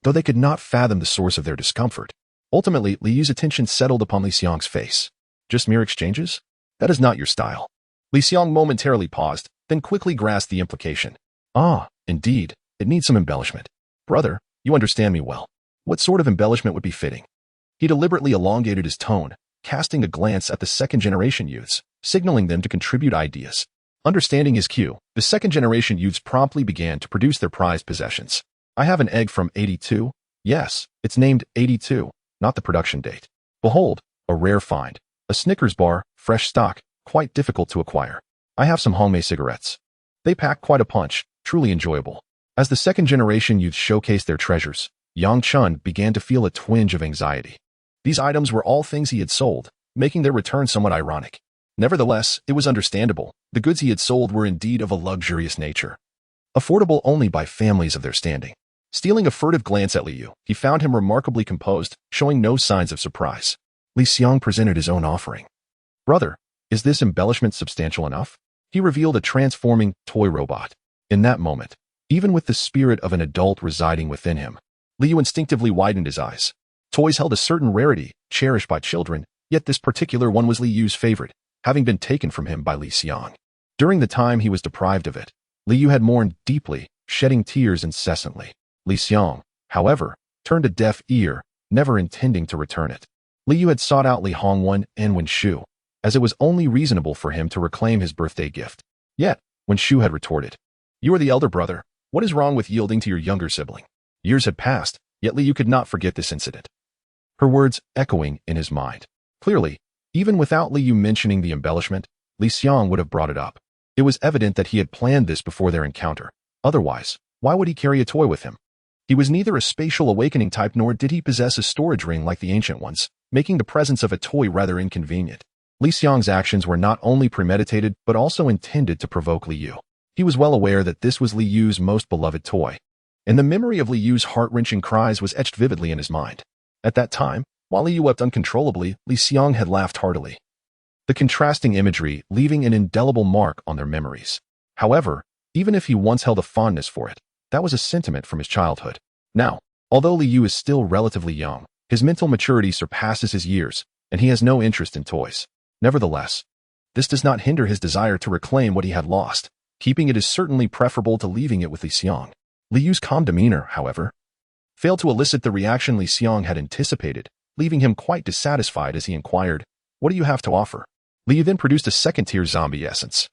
Though they could not fathom the source of their discomfort, ultimately Liu's attention settled upon Liang's face. "Just mere exchanges? That is not your style." Liang momentarily paused, then quickly grasped the implication. "Ah, indeed, it needs some embellishment. Brother, you understand me well. What sort of embellishment would be fitting?" He deliberately elongated his tone, casting a glance at the second-generation youths, signaling them to contribute ideas. Understanding his cue, the second-generation youths promptly began to produce their prized possessions. "I have an egg from 82. Yes, it's named 82, not the production date. Behold, a rare find. A Snickers bar, fresh stock, quite difficult to acquire. I have some Hongmei cigarettes. They pack quite a punch, truly enjoyable." As the second-generation youths showcased their treasures, Yang Chun began to feel a twinge of anxiety. These items were all things he had sold, making their return somewhat ironic. Nevertheless, it was understandable. The goods he had sold were indeed of a luxurious nature, affordable only by families of their standing. Stealing a furtive glance at Liu, he found him remarkably composed, showing no signs of surprise. Liang presented his own offering. "Brother, is this embellishment substantial enough?" He revealed a transforming toy robot. In that moment, even with the spirit of an adult residing within him, Liu instinctively widened his eyes. Toys held a certain rarity, cherished by children, yet this particular one was Liu's favorite, having been taken from him by Liang. During the time he was deprived of it, Liu had mourned deeply, shedding tears incessantly. Liang, however, turned a deaf ear, never intending to return it. Liu had sought out Li Hongwen and Wen Shu, as it was only reasonable for him to reclaim his birthday gift. Yet, when Shu had retorted, "You are the elder brother. What is wrong with yielding to your younger sibling?" Years had passed, yet Liu could not forget this incident. Her words echoing in his mind. Clearly, even without Liu mentioning the embellishment, Liang would have brought it up. It was evident that he had planned this before their encounter. Otherwise, why would he carry a toy with him? He was neither a spatial awakening type nor did he possess a storage ring like the ancient ones, making the presence of a toy rather inconvenient. Liang's actions were not only premeditated but also intended to provoke Liu. He was well aware that this was Liu's most beloved toy, and the memory of Liu's heart-wrenching cries was etched vividly in his mind. At that time, while Liu wept uncontrollably, Liang had laughed heartily. the contrasting imagery leaving an indelible mark on their memories. However, even if he once held a fondness for it, that was a sentiment from his childhood. Now, although Liu is still relatively young, his mental maturity surpasses his years, and he has no interest in toys. Nevertheless, this does not hinder his desire to reclaim what he had lost. Keeping it is certainly preferable to leaving it with Li Xiang. Liu's calm demeanor, however, failed to elicit the reaction Li Xiang had anticipated, leaving him quite dissatisfied as he inquired, "What do you have to offer?" Liu then produced a second-tier zombie essence.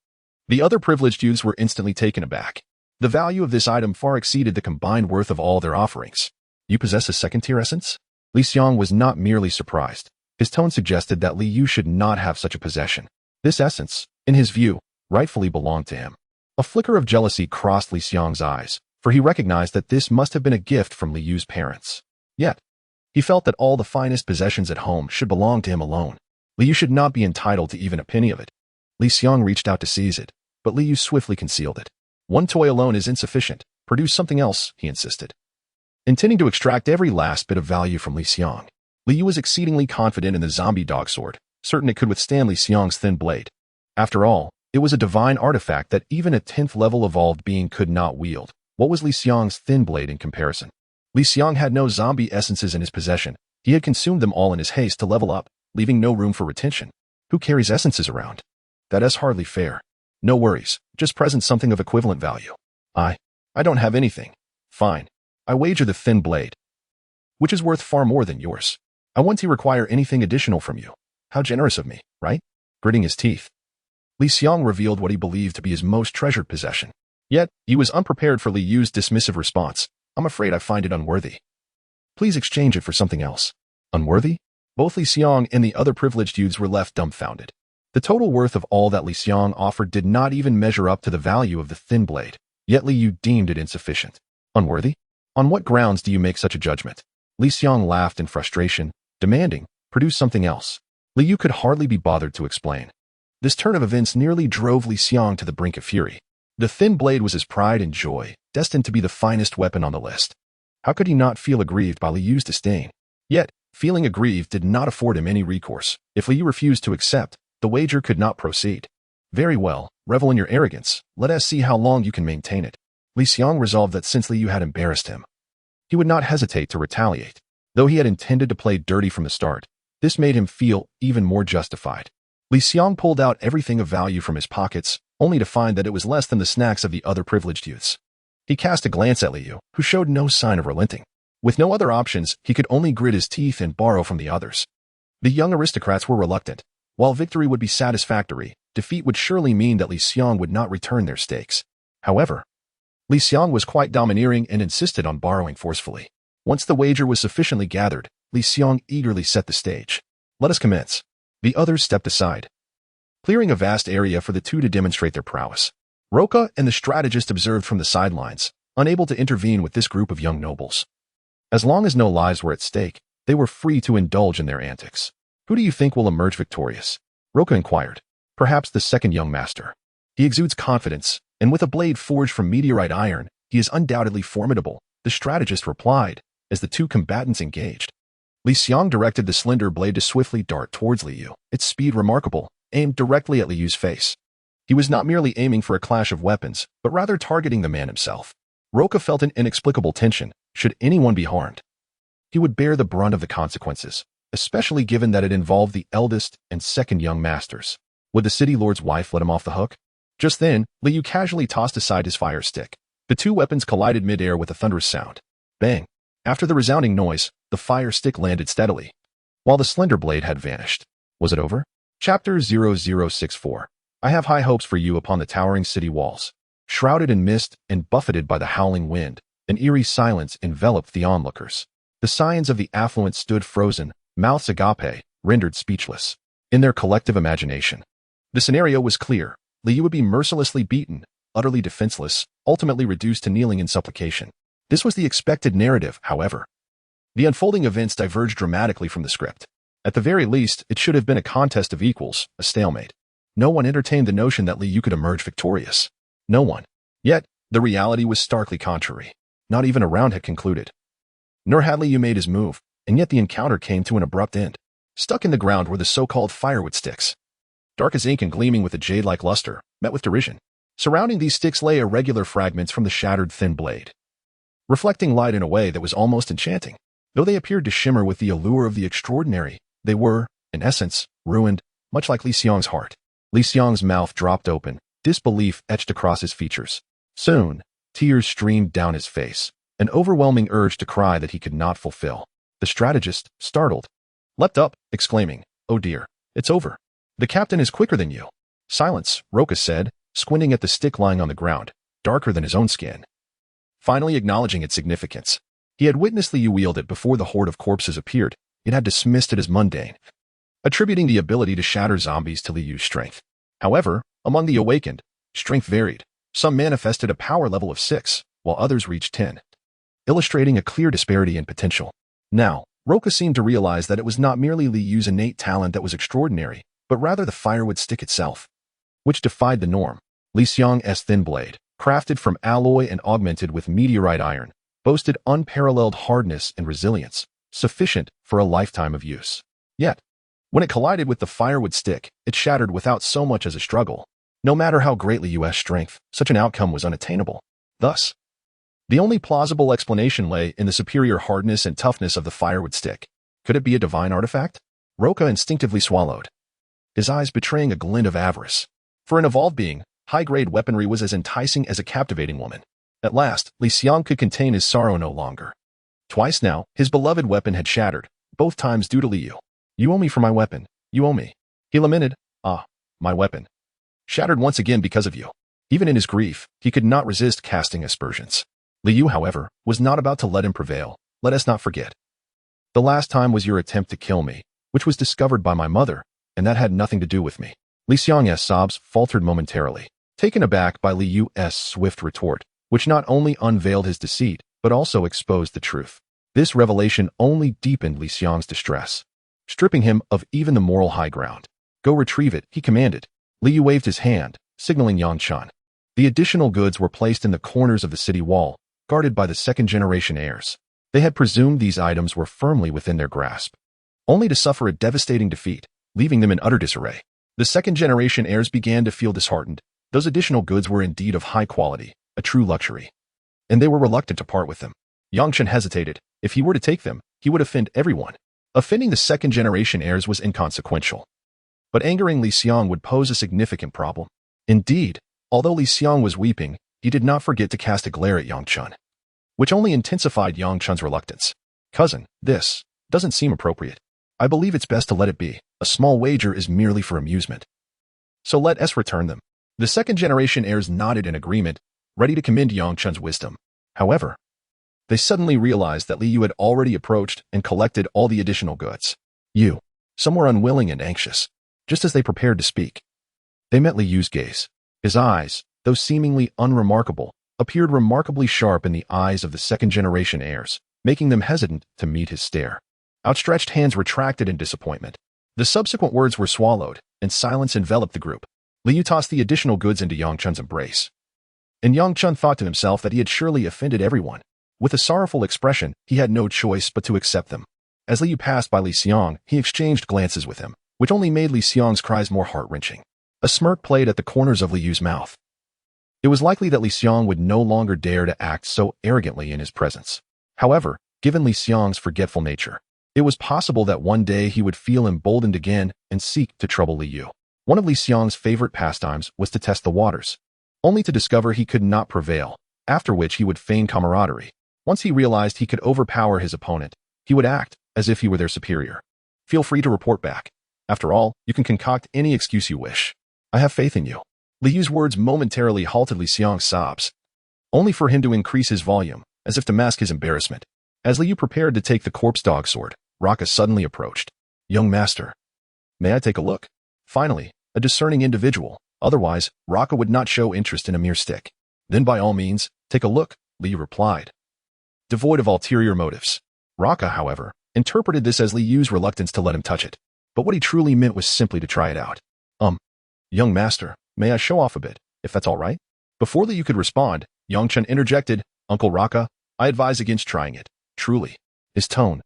The other privileged youths were instantly taken aback. The value of this item far exceeded the combined worth of all their offerings. "You possess a second-tier essence?" Li Xiang was not merely surprised. His tone suggested that Liu should not have such a possession. This essence, in his view, rightfully belonged to him. A flicker of jealousy crossed Li Xiang's eyes, for he recognized that this must have been a gift from Liu's parents. Yet, he felt that all the finest possessions at home should belong to him alone. Liu should not be entitled to even a penny of it. Li Xiang reached out to seize it, but Liu swiftly concealed it. "One toy alone is insufficient. Produce something else," he insisted. Intending to extract every last bit of value from Li Xiang, Liu was exceedingly confident in the zombie dog sword, certain it could withstand Li Xiang's thin blade. After all, it was a divine artifact that even a 10th-level evolved being could not wield. What was Li Xiang's thin blade in comparison? Li Xiang had no zombie essences in his possession. He had consumed them all in his haste to level up, leaving no room for retention. Who carries essences around? That is hardly fair. No worries, just present something of equivalent value. I don't have anything. Fine. I wager the thin blade, which is worth far more than yours. I won't require anything additional from you. How generous of me, right? Gritting his teeth, Li Xiang revealed what he believed to be his most treasured possession. Yet, he was unprepared for Liu's dismissive response. "I'm afraid I find it unworthy. Please exchange it for something else." Unworthy? Both Li Xiang and the other privileged youths were left dumbfounded. The total worth of all that Li Xiang offered did not even measure up to the value of the thin blade, yet Liu deemed it insufficient. Unworthy? On what grounds do you make such a judgment? Li Xiang laughed in frustration, demanding, "Produce something else." Liu could hardly be bothered to explain. This turn of events nearly drove Li Xiang to the brink of fury. The thin blade was his pride and joy, destined to be the finest weapon on the list. How could he not feel aggrieved by Liu's disdain? Yet, feeling aggrieved did not afford him any recourse. If Liu refused to accept, the wager could not proceed. "Very well, revel in your arrogance. Let us see how long you can maintain it." Li Xiang resolved that since Liu had embarrassed him, he would not hesitate to retaliate. Though he had intended to play dirty from the start, this made him feel even more justified. Li Xiang pulled out everything of value from his pockets, only to find that it was less than the snacks of the other privileged youths. He cast a glance at Liu, who showed no sign of relenting. With no other options, he could only grit his teeth and borrow from the others. The young aristocrats were reluctant. While victory would be satisfactory, defeat would surely mean that Li Xiang would not return their stakes. However, Li Xiang was quite domineering and insisted on borrowing forcefully. Once the wager was sufficiently gathered, Li Xiang eagerly set the stage. "Let us commence." The others stepped aside, clearing a vast area for the two to demonstrate their prowess. Roca and the strategist observed from the sidelines, unable to intervene with this group of young nobles. As long as no lives were at stake, they were free to indulge in their antics. "Who do you think will emerge victorious?" Roca inquired. "Perhaps the second young master. He exudes confidence, and with a blade forged from meteorite iron, he is undoubtedly formidable," the strategist replied, as the two combatants engaged. Li Xiang directed the slender blade to swiftly dart towards Liu, its speed remarkable, aimed directly at Liu's face. He was not merely aiming for a clash of weapons, but rather targeting the man himself. Roca felt an inexplicable tension. Should anyone be harmed, he would bear the brunt of the consequences, especially given that it involved the eldest and second young masters. Would the city lord's wife let him off the hook? Just then, Liu casually tossed aside his fire stick. The two weapons collided mid-air with a thunderous sound. Bang! After the resounding noise, the fire stick landed steadily, while the slender blade had vanished. Was it over? Chapter 0064. I have high hopes for you upon the towering city walls. Shrouded in mist and buffeted by the howling wind, an eerie silence enveloped the onlookers. The scions of the affluent stood frozen, mouths agape, rendered speechless. In their collective imagination, the scenario was clear. Liu would be mercilessly beaten, utterly defenseless, ultimately reduced to kneeling in supplication. This was the expected narrative, however. The unfolding events diverged dramatically from the script. At the very least, it should have been a contest of equals, a stalemate. No one entertained the notion that Liu could emerge victorious. No one. Yet, the reality was starkly contrary. Not even a round had concluded. Nor had Liu made his move, and yet the encounter came to an abrupt end. Stuck in the ground were the so-called firewood sticks. dark as ink and gleaming with a jade-like luster, met with derision. Surrounding these sticks lay irregular fragments from the shattered thin blade, reflecting light in a way that was almost enchanting. Though they appeared to shimmer with the allure of the extraordinary, they were, in essence, ruined, much like Li Xiang's heart. Li Xiang's mouth dropped open, disbelief etched across his features. Soon, tears streamed down his face, an overwhelming urge to cry that he could not fulfill. The strategist, startled, leapt up, exclaiming, "Oh dear, it's over. The captain is quicker than you." "Silence," Roka said, squinting at the stick lying on the ground, darker than his own skin. Finally acknowledging its significance. He had witnessed Liu wield it before the horde of corpses appeared. It had dismissed it as mundane, attributing the ability to shatter zombies to Liu's strength. However, among the awakened, strength varied. Some manifested a power level of 6, while others reached 10, illustrating a clear disparity in potential. Now, Roka seemed to realize that it was not merely Liu's innate talent that was extraordinary, but rather the firewood stick itself, which defied the norm. Li Xiang's thin blade, crafted from alloy and augmented with meteorite iron, boasted unparalleled hardness and resilience, sufficient for a lifetime of use. Yet, when it collided with the firewood stick, it shattered without so much as a struggle. No matter how great Liu's strength, such an outcome was unattainable. Thus, the only plausible explanation lay in the superior hardness and toughness of the firewood stick. Could it be a divine artifact? Roka instinctively swallowed, his eyes betraying a glint of avarice. For an evolved being, high-grade weaponry was as enticing as a captivating woman. At last, Li Xiang could contain his sorrow no longer. Twice now, his beloved weapon had shattered, both times due to Liu. "You owe me for my weapon. You owe me," he lamented. "Ah, my weapon. Shattered once again because of you." Even in his grief, he could not resist casting aspersions. Liu, however, was not about to let him prevail. "Let us not forget. The last time was your attempt to kill me, which was discovered by my mother, and that had nothing to do with me." Li Xiang's sobs faltered momentarily, taken aback by Liu's swift retort, which not only unveiled his deceit, but also exposed the truth. This revelation only deepened Li Xiang's distress, stripping him of even the moral high ground. "Go retrieve it," he commanded. Liu waved his hand, signaling Yangchen. The additional goods were placed in the corners of the city wall, guarded by the second-generation heirs. They had presumed these items were firmly within their grasp, only to suffer a devastating defeat, leaving them in utter disarray. The second-generation heirs began to feel disheartened. Those additional goods were indeed of high quality, a true luxury, and they were reluctant to part with them. Yangchen hesitated. If he were to take them, he would offend everyone. Offending the second-generation heirs was inconsequential, but angering Li Xiang would pose a significant problem. Indeed, although Li Xiang was weeping, he did not forget to cast a glare at Yangchen, which only intensified Yangchen's reluctance. "Cousin, this doesn't seem appropriate. I believe it's best to let it be. A small wager is merely for amusement, so let us return them." The second-generation heirs nodded in agreement, ready to commend Yangchen's wisdom. However, they suddenly realized that Liu had already approached and collected all the additional goods. Some were unwilling and anxious. Just as they prepared to speak, they met Liu's gaze. His eyes, though seemingly unremarkable, appeared remarkably sharp in the eyes of the second-generation heirs, making them hesitant to meet his stare. Outstretched hands retracted in disappointment. The subsequent words were swallowed, and silence enveloped the group. Liu tossed the additional goods into Yangchen's embrace, and Yangchen thought to himself that he had surely offended everyone. With a sorrowful expression, he had no choice but to accept them. As Liu passed by Li Xiang, he exchanged glances with him, which only made Li Xiang's cries more heart-wrenching. A smirk played at the corners of Liu's mouth. It was likely that Li Xiang would no longer dare to act so arrogantly in his presence. However, given Li Xiang's forgetful nature, it was possible that one day he would feel emboldened again and seek to trouble Liu. One of Li Xiang's favorite pastimes was to test the waters, only to discover he could not prevail, after which he would feign camaraderie. Once he realized he could overpower his opponent, he would act as if he were their superior. "Feel free to report back. After all, you can concoct any excuse you wish. I have faith in you." Liu's words momentarily halted Li Xiang's sobs, only for him to increase his volume, as if to mask his embarrassment. As Liu prepared to take the corpse dog sword, Raka suddenly approached. "Young master, may I take a look?" Finally, a discerning individual. Otherwise, Raka would not show interest in a mere stick. "Then by all means, take a look," Liu replied, devoid of ulterior motives. Raka, however, interpreted this as Liu's reluctance to let him touch it, but what he truly meant was simply to try it out. Young master, may I show off a bit, if that's all right?" Before Liu could respond, Yangchen interjected, "Uncle Raka, I advise against trying it. Truly." His tone,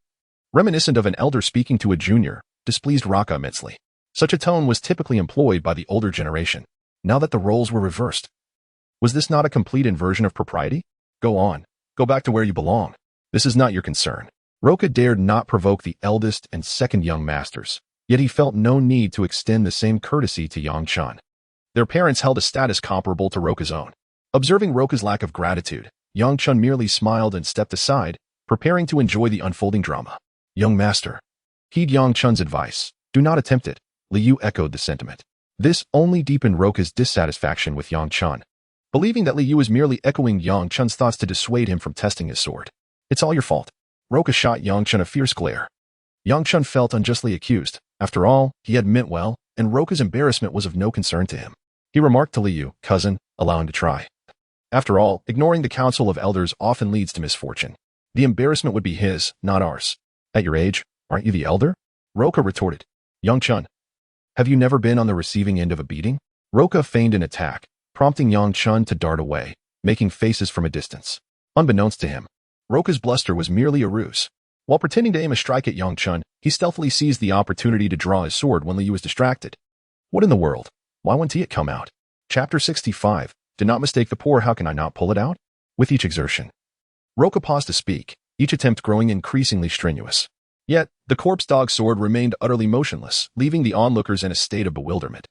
reminiscent of an elder speaking to a junior, displeased Raka immensely. Such a tone was typically employed by the older generation. Now that the roles were reversed, was this not a complete inversion of propriety? Go on. Go back to where you belong. This is not your concern. Roka dared not provoke the eldest and second young masters, yet he felt no need to extend the same courtesy to Yang Chun. Their parents held a status comparable to Roka's own. Observing Roka's lack of gratitude, Yang Chun merely smiled and stepped aside, preparing to enjoy the unfolding drama. Young master, heed Yang Chun's advice. Do not attempt it. Liu echoed the sentiment. This only deepened Roka's dissatisfaction with Yang Chun, believing that Liu was merely echoing Yang Chun's thoughts to dissuade him from testing his sword. It's all your fault. Roka shot Yang Chun a fierce glare. Yang Chun felt unjustly accused. After all, he had meant well, and Roka's embarrassment was of no concern to him. He remarked to Liu, cousin, allow him to try. After all, ignoring the counsel of elders often leads to misfortune. The embarrassment would be his, not ours. At your age, aren't you the elder? Roka retorted. Yang Chun, have you never been on the receiving end of a beating? Roka feigned an attack, prompting Yang Chun to dart away, making faces from a distance. Unbeknownst to him, Roka's bluster was merely a ruse. While pretending to aim a strike at Yang Chun, he stealthily seized the opportunity to draw his sword when Liu was distracted. What in the world? Why wouldn't he come out? Chapter 65. Do not mistake the poor. How can I not pull it out? With each exertion, Roka paused to speak, each attempt growing increasingly strenuous. Yet, the corpse dog sword remained utterly motionless, leaving the onlookers in a state of bewilderment.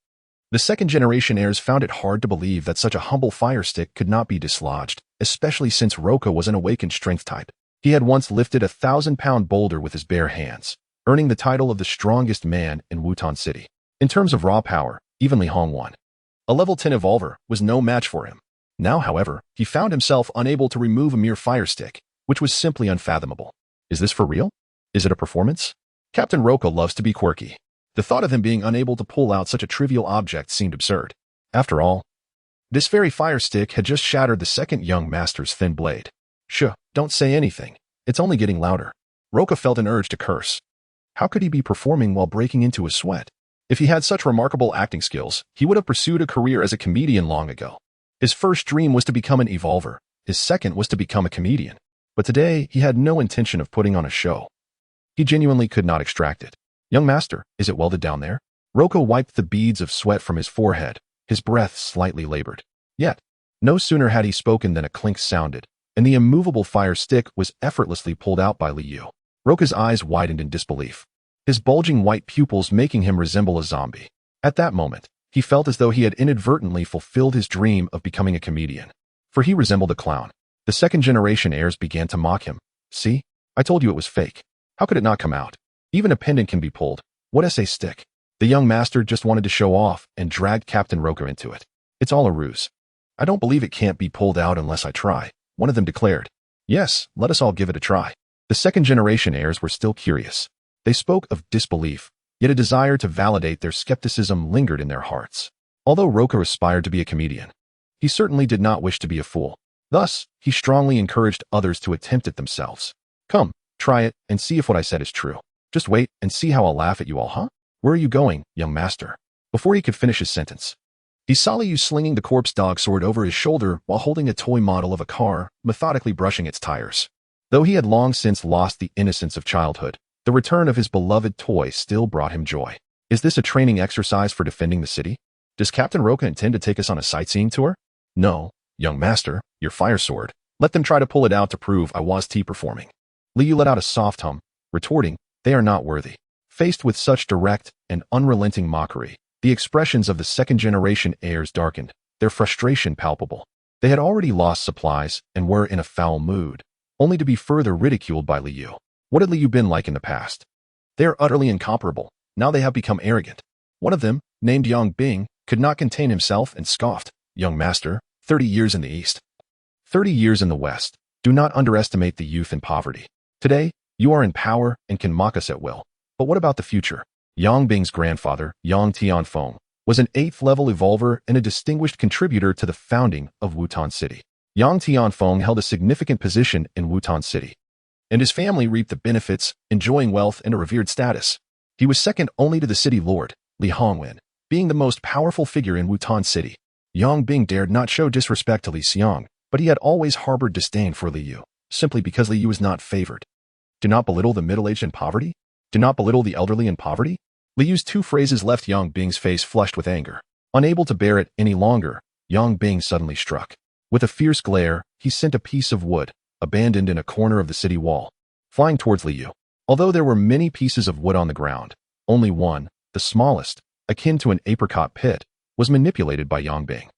The second-generation heirs found it hard to believe that such a humble fire stick could not be dislodged, especially since Roka was an awakened strength type. He had once lifted a 1,000-pound boulder with his bare hands, earning the title of the strongest man in Wutan City. In terms of raw power, even Li Hong won. A level 10 evolver was no match for him. Now, however, he found himself unable to remove a mere fire stick, which was simply unfathomable. Is this for real? Is it a performance? Captain Roka loves to be quirky. The thought of him being unable to pull out such a trivial object seemed absurd. After all, this very fire stick had just shattered the second young master's thin blade. Shh, don't say anything. It's only getting louder. Roka felt an urge to curse. How could he be performing while breaking into a sweat? If he had such remarkable acting skills, he would have pursued a career as a comedian long ago. His first dream was to become an evolver. His second was to become a comedian. But today, he had no intention of putting on a show. He genuinely could not extract it. Young master, is it welded down there? Roka wiped the beads of sweat from his forehead, his breath slightly labored. Yet, no sooner had he spoken than a clink sounded, and the immovable fire stick was effortlessly pulled out by Liu. Roka's eyes widened in disbelief, his bulging white pupils making him resemble a zombie. At that moment, he felt as though he had inadvertently fulfilled his dream of becoming a comedian. For he resembled a clown. The second-generation heirs began to mock him. See? I told you it was fake. How could it not come out? Even a pendant can be pulled. What essay stick? The young master just wanted to show off and dragged Captain Roka into it. It's all a ruse. I don't believe it can't be pulled out unless I try, one of them declared. Yes, let us all give it a try. The second-generation heirs were still curious. They spoke of disbelief, yet a desire to validate their skepticism lingered in their hearts. Although Roka aspired to be a comedian, he certainly did not wish to be a fool. Thus, he strongly encouraged others to attempt it themselves. Come, try it, and see if what I said is true. Just wait and see how I'll laugh at you all, huh? Where are you going, young master? Before he could finish his sentence, he saw Liu slinging the corpse dog sword over his shoulder while holding a toy model of a car, methodically brushing its tires. Though he had long since lost the innocence of childhood, the return of his beloved toy still brought him joy. Is this a training exercise for defending the city? Does Captain Roka intend to take us on a sightseeing tour? No, young master, your fire sword. Let them try to pull it out to prove I was performing. Liu let out a soft hum, retorting, they are not worthy. Faced with such direct and unrelenting mockery, the expressions of the second-generation heirs darkened, their frustration palpable. They had already lost supplies and were in a foul mood, only to be further ridiculed by Liu. What had Liu been like in the past? They are utterly incomparable. Now they have become arrogant. One of them, named Yang Bing, could not contain himself and scoffed. Young master, 30 years in the East. 30 years in the West. Do not underestimate the youth in poverty. Today, you are in power and can mock us at will. But what about the future? Yang Bing's grandfather, Yang Tianfeng, was an 8th-level evolver and a distinguished contributor to the founding of Wutan City. Yang Tianfeng held a significant position in Wutan City, and his family reaped the benefits, enjoying wealth and a revered status. He was second only to the city lord, Li Hongwen, being the most powerful figure in Wutan City. Yang Bing dared not show disrespect to Li Xiang, but he had always harbored disdain for Liu, simply because Liu was not favored. Do not belittle the middle-aged in poverty? Do not belittle the elderly in poverty? Liu's two phrases left Yang Bing's face flushed with anger. Unable to bear it any longer, Yang Bing suddenly struck. With a fierce glare, he sent a piece of wood, abandoned in a corner of the city wall, flying towards Liu. Although there were many pieces of wood on the ground, only one, the smallest, akin to an apricot pit, was manipulated by Yang Bing.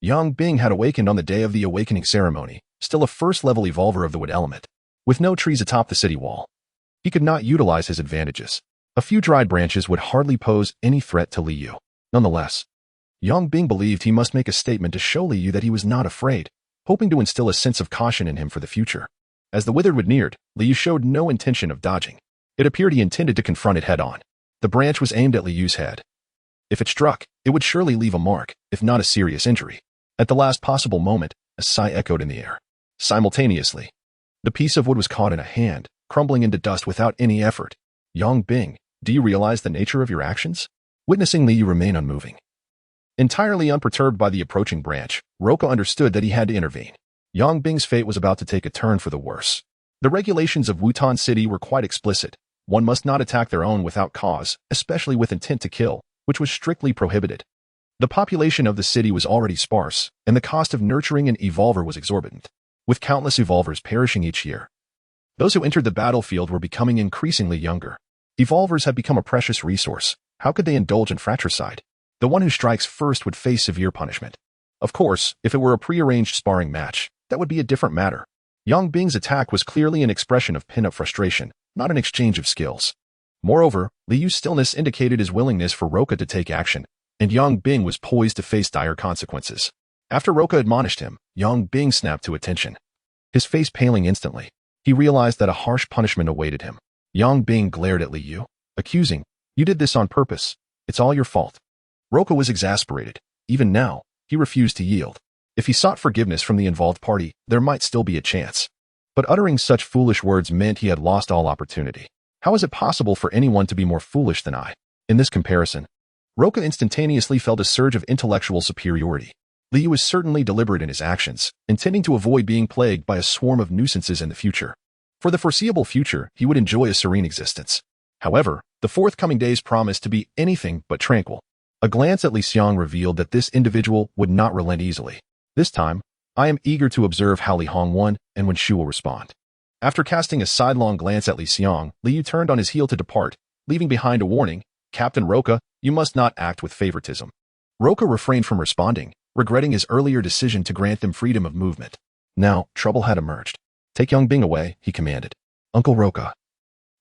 Yang Bing had awakened on the day of the awakening ceremony, still a first-level evolver of the wood element. With no trees atop the city wall, he could not utilize his advantages. A few dried branches would hardly pose any threat to Liu. Nonetheless, Yang Bing believed he must make a statement to show Liu that he was not afraid, hoping to instill a sense of caution in him for the future. As the withered wood neared, Liu showed no intention of dodging. It appeared he intended to confront it head-on. The branch was aimed at Liu's head. If it struck, it would surely leave a mark, if not a serious injury. At the last possible moment, a sigh echoed in the air. Simultaneously, the piece of wood was caught in a hand, crumbling into dust without any effort. Yang Bing, do you realize the nature of your actions? Witnessing Liu remain unmoving, entirely unperturbed by the approaching branch, Roka understood that he had to intervene. Yang Bing's fate was about to take a turn for the worse. The regulations of Wutan City were quite explicit. One must not attack their own without cause, especially with intent to kill, which was strictly prohibited. The population of the city was already sparse, and the cost of nurturing an evolver was exorbitant, with countless evolvers perishing each year. Those who entered the battlefield were becoming increasingly younger. Evolvers had become a precious resource. How could they indulge in fratricide? The one who strikes first would face severe punishment. Of course, if it were a prearranged sparring match, that would be a different matter. Yang Bing's attack was clearly an expression of pin-up frustration, not an exchange of skills. Moreover, Liu's stillness indicated his willingness for Roka to take action, and Yang Bing was poised to face dire consequences. After Roka admonished him, Yang Bing snapped to attention. His face paling instantly, he realized that a harsh punishment awaited him. Yang Bing glared at Liu, accusing, "You did this on purpose. It's all your fault." Roka was exasperated. Even now, he refused to yield. If he sought forgiveness from the involved party, there might still be a chance. But uttering such foolish words meant he had lost all opportunity. How is it possible for anyone to be more foolish than I? In this comparison, Roka instantaneously felt a surge of intellectual superiority. Liu was certainly deliberate in his actions, intending to avoid being plagued by a swarm of nuisances in the future. For the foreseeable future, he would enjoy a serene existence. However, the forthcoming days promised to be anything but tranquil. A glance at Liang revealed that this individual would not relent easily. This time, I am eager to observe how Li Hongwan and when Shu will respond. After casting a sidelong glance at Liang, Liu turned on his heel to depart, leaving behind a warning, "Captain Roka, you must not act with favoritism." Roka refrained from responding, regretting his earlier decision to grant them freedom of movement. Now, trouble had emerged. "Take Yang Bing away," he commanded. "Uncle Roka,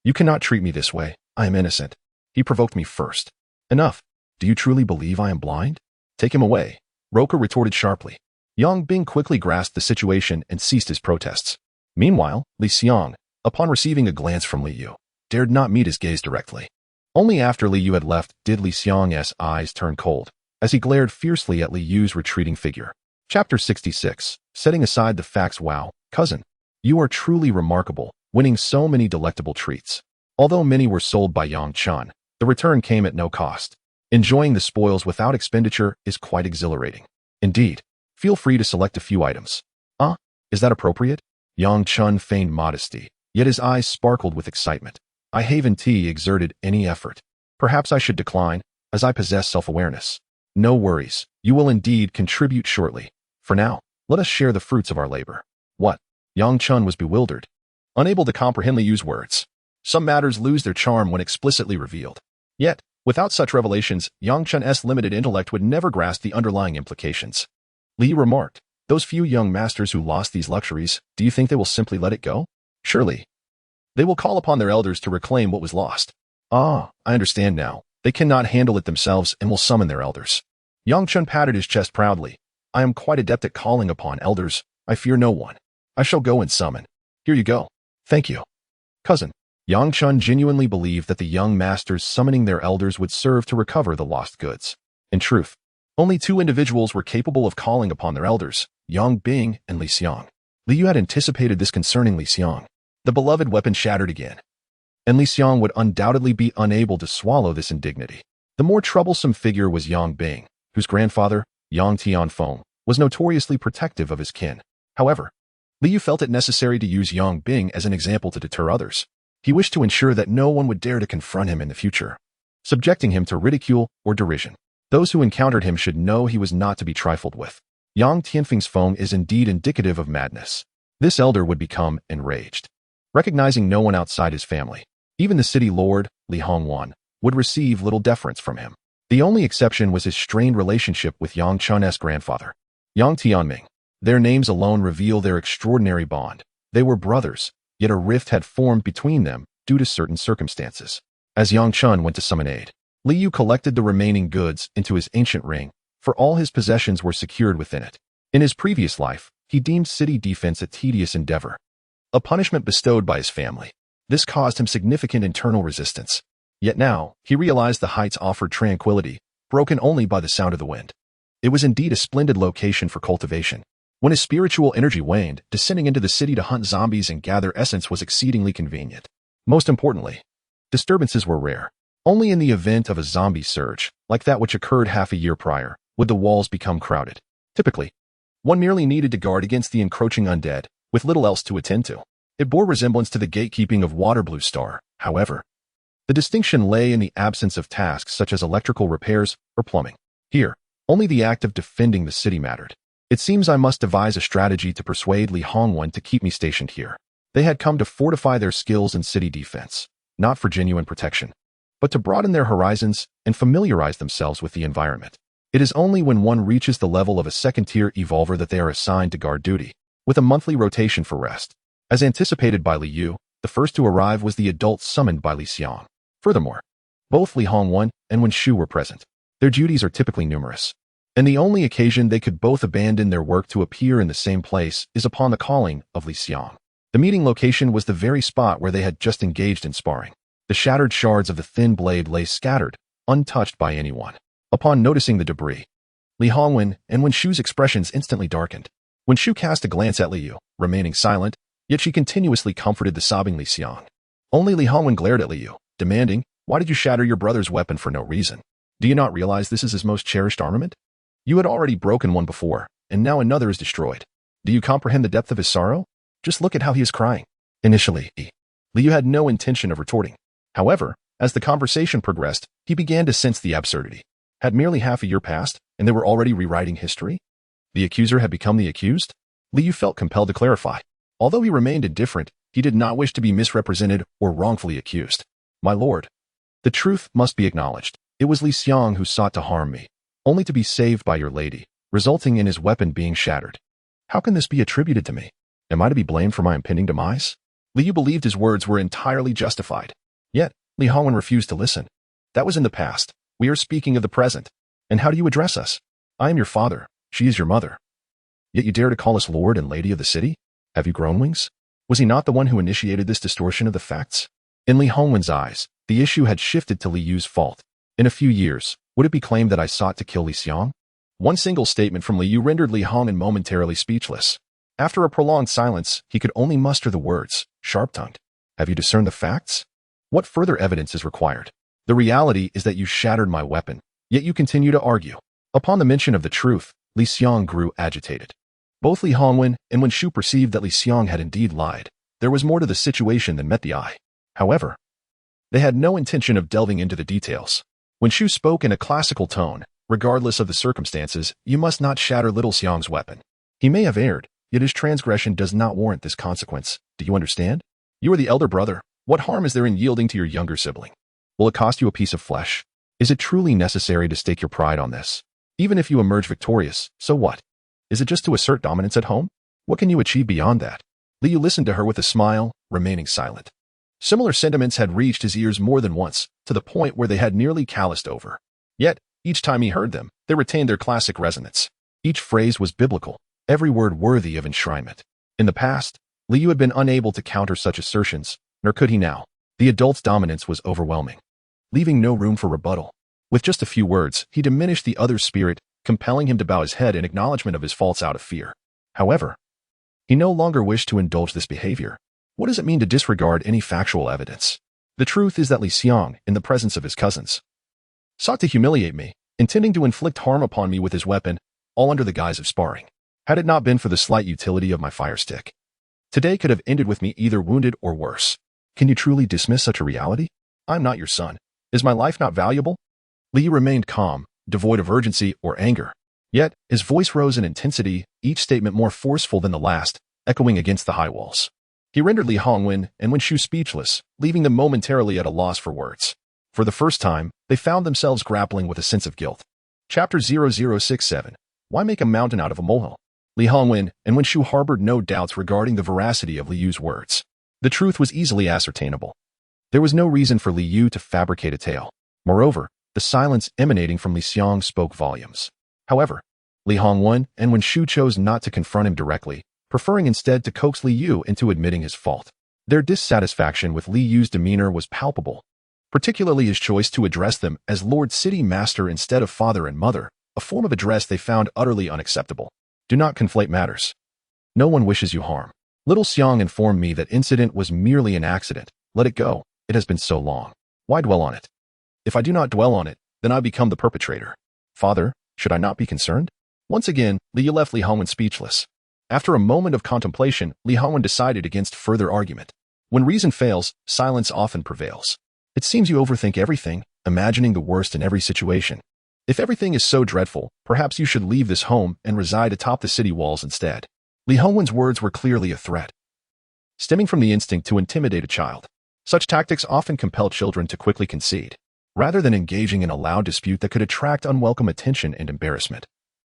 you cannot treat me this way. I am innocent. He provoked me first." "Enough. Do you truly believe I am blind?" "Take him away," Roka retorted sharply. Yang Bing quickly grasped the situation and ceased his protests. Meanwhile, Liang, upon receiving a glance from Liu, dared not meet his gaze directly. Only after Liu had left did Liang's eyes turn cold, as he glared fiercely at Liu's retreating figure. Chapter 66. Setting aside the facts. Wow, cousin. You are truly remarkable, winning so many delectable treats. Although many were sold by Yang Chan, the return came at no cost. Enjoying the spoils without expenditure is quite exhilarating. Indeed, feel free to select a few items. Is that appropriate? Yang Chun feigned modesty, yet his eyes sparkled with excitement. I haven't exerted any effort. Perhaps I should decline, as I possess self-awareness. No worries, you will indeed contribute shortly. For now, let us share the fruits of our labor. What? Yang Chun was bewildered, unable to comprehend Liu's words. Some matters lose their charm when explicitly revealed. Yet, without such revelations, Yang Chun's limited intellect would never grasp the underlying implications. Liu remarked, "Those few young masters who lost these luxuries, do you think they will simply let it go? Surely, they will call upon their elders to reclaim what was lost." "I understand now. They cannot handle it themselves and will summon their elders." Yang Chun patted his chest proudly. "I am quite adept at calling upon elders. I fear no one. I shall go and summon. Here you go." "Thank you, cousin." Yang Chun genuinely believed that the young masters summoning their elders would serve to recover the lost goods. In truth, only two individuals were capable of calling upon their elders, Yang Bing and Liang. Liu had anticipated this concerning Liang. The beloved weapon shattered again, and Liang would undoubtedly be unable to swallow this indignity. The more troublesome figure was Yang Bing, whose grandfather, Yang Tianfeng, was notoriously protective of his kin. However, Liu felt it necessary to use Yang Bing as an example to deter others. He wished to ensure that no one would dare to confront him in the future. subjecting him to ridicule or derision. Those who encountered him should know he was not to be trifled with. Yang Tianfeng's feng is indeed indicative of madness. This elder would become enraged. Recognizing no one outside his family, even the city lord, Li Hongwan, would receive little deference from him. The only exception was his strained relationship with Yang Chun's grandfather, Yang Tianming. Their names alone reveal their extraordinary bond. They were brothers, yet a rift had formed between them due to certain circumstances. As Yang Chun went to summon aid, Li Yu collected the remaining goods into his ancient ring, for all his possessions were secured within it. In his previous life, he deemed city defense a tedious endeavor, a punishment bestowed by his family. This caused him significant internal resistance. Yet now, he realized the heights offered tranquility, broken only by the sound of the wind. It was indeed a splendid location for cultivation. When his spiritual energy waned, descending into the city to hunt zombies and gather essence was exceedingly convenient. Most importantly, disturbances were rare. Only in the event of a zombie surge, like that which occurred half a year prior, would the walls become crowded. Typically, one merely needed to guard against the encroaching undead, with little else to attend to. It bore resemblance to the gatekeeping of Waterblue Star, however. The distinction lay in the absence of tasks such as electrical repairs or plumbing. Here, only the act of defending the city mattered. It seems I must devise a strategy to persuade Li Hongwan to keep me stationed here. They had come to fortify their skills in city defense, not for genuine protection, but to broaden their horizons and familiarize themselves with the environment. It is only when one reaches the level of a second-tier evolver that they are assigned to guard duty, with a monthly rotation for rest. As anticipated by Li Yu, the first to arrive was the adult summoned by Li Xiang. Furthermore, both Li Hongwan and Wen Shu were present. Their duties are typically numerous, and the only occasion they could both abandon their work to appear in the same place is upon the calling of Li Xiang. The meeting location was the very spot where they had just engaged in sparring. The shattered shards of the thin blade lay scattered, untouched by anyone. Upon noticing the debris, Li Hongwan and Wen Shu's expressions instantly darkened. Wen Shu cast a glance at Li Yu, remaining silent, yet she continuously comforted the sobbing Li Xiang. Only Li Hongwan glared at Li Yu, demanding, "Why did you shatter your brother's weapon for no reason? Do you not realize this is his most cherished armament? You had already broken one before, and now another is destroyed. Do you comprehend the depth of his sorrow? Just look at how he is crying." Initially, Li Yu had no intention of retorting. However, as the conversation progressed, he began to sense the absurdity. Had merely half a year passed, and they were already rewriting history? The accuser had become the accused? Li Yu felt compelled to clarify. Although he remained indifferent, he did not wish to be misrepresented or wrongfully accused. "My lord, the truth must be acknowledged. It was Li Xiang who sought to harm me, only to be saved by your lady, resulting in his weapon being shattered. How can this be attributed to me? Am I to be blamed for my impending demise?" Li Yu believed his words were entirely justified. Yet, Li Hongwan refused to listen. "That was in the past. We are speaking of the present. And how do you address us? I am your father. She is your mother. Yet you dare to call us lord and lady of the city? Have you grown wings? Was he not the one who initiated this distortion of the facts?" In Li Hongwan's eyes, the issue had shifted to Li Yu's fault. In a few years, would it be claimed that I sought to kill Li Xiang? One single statement from Li Yu rendered Li Hongwan momentarily speechless. After a prolonged silence, he could only muster the words, sharp-tongued. "Have you discerned the facts? What further evidence is required? The reality is that you shattered my weapon, yet you continue to argue." Upon the mention of the truth, Li Xiang grew agitated. Both Li Hongwan and Wen Shu perceived that Li Xiang had indeed lied. There was more to the situation than met the eye. However, they had no intention of delving into the details. Wen Shu spoke in a classical tone. "Regardless of the circumstances, you must not shatter little Xiang's weapon. He may have erred, yet his transgression does not warrant this consequence. Do you understand? You are the elder brother. What harm is there in yielding to your younger sibling? Will it cost you a piece of flesh? Is it truly necessary to stake your pride on this? Even if you emerge victorious, so what? Is it just to assert dominance at home? What can you achieve beyond that?" Li Yu listened to her with a smile, remaining silent. Similar sentiments had reached his ears more than once, to the point where they had nearly calloused over. Yet, each time he heard them, they retained their classic resonance. Each phrase was biblical, every word worthy of enshrinement. In the past, Li Yu had been unable to counter such assertions, nor could he now. The adult's dominance was overwhelming, leaving no room for rebuttal. With just a few words, he diminished the other's spirit, compelling him to bow his head in acknowledgement of his faults out of fear. However, he no longer wished to indulge this behavior. What does it mean to disregard any factual evidence? The truth is that Li Xiang, in the presence of his cousins, sought to humiliate me, intending to inflict harm upon me with his weapon, all under the guise of sparring. Had it not been for the slight utility of my fire stick, today could have ended with me either wounded or worse. Can you truly dismiss such a reality? I'm not your son. Is my life not valuable? Liu remained calm, devoid of urgency or anger. Yet, his voice rose in intensity, each statement more forceful than the last, echoing against the high walls. He rendered Li Hongwen and Wen Shu speechless, leaving them momentarily at a loss for words. For the first time, they found themselves grappling with a sense of guilt. Chapter 0067. Why make a mountain out of a molehill? Li Hongwen and Wen Shu harbored no doubts regarding the veracity of Li Yu's words. The truth was easily ascertainable. There was no reason for Li Yu to fabricate a tale. Moreover, the silence emanating from Li Xiang spoke volumes. However, Li Hongwen and Wen Shu chose not to confront him directly, preferring instead to coax Li Yu into admitting his fault. Their dissatisfaction with Li Yu's demeanor was palpable, particularly his choice to address them as Lord City Master instead of father and mother, a form of address they found utterly unacceptable. Do not conflate matters. No one wishes you harm. Little Xiang informed me that incident was merely an accident. Let it go. It has been so long. Why dwell on it? If I do not dwell on it, then I become the perpetrator. Father, should I not be concerned? Once again, Li Yu left Li Hongwen speechless. After a moment of contemplation, Li Hongwen decided against further argument. When reason fails, silence often prevails. It seems you overthink everything, imagining the worst in every situation. If everything is so dreadful, perhaps you should leave this home and reside atop the city walls instead. Li Hongwen's words were clearly a threat, stemming from the instinct to intimidate a child. Such tactics often compel children to quickly concede, rather than engaging in a loud dispute that could attract unwelcome attention and embarrassment.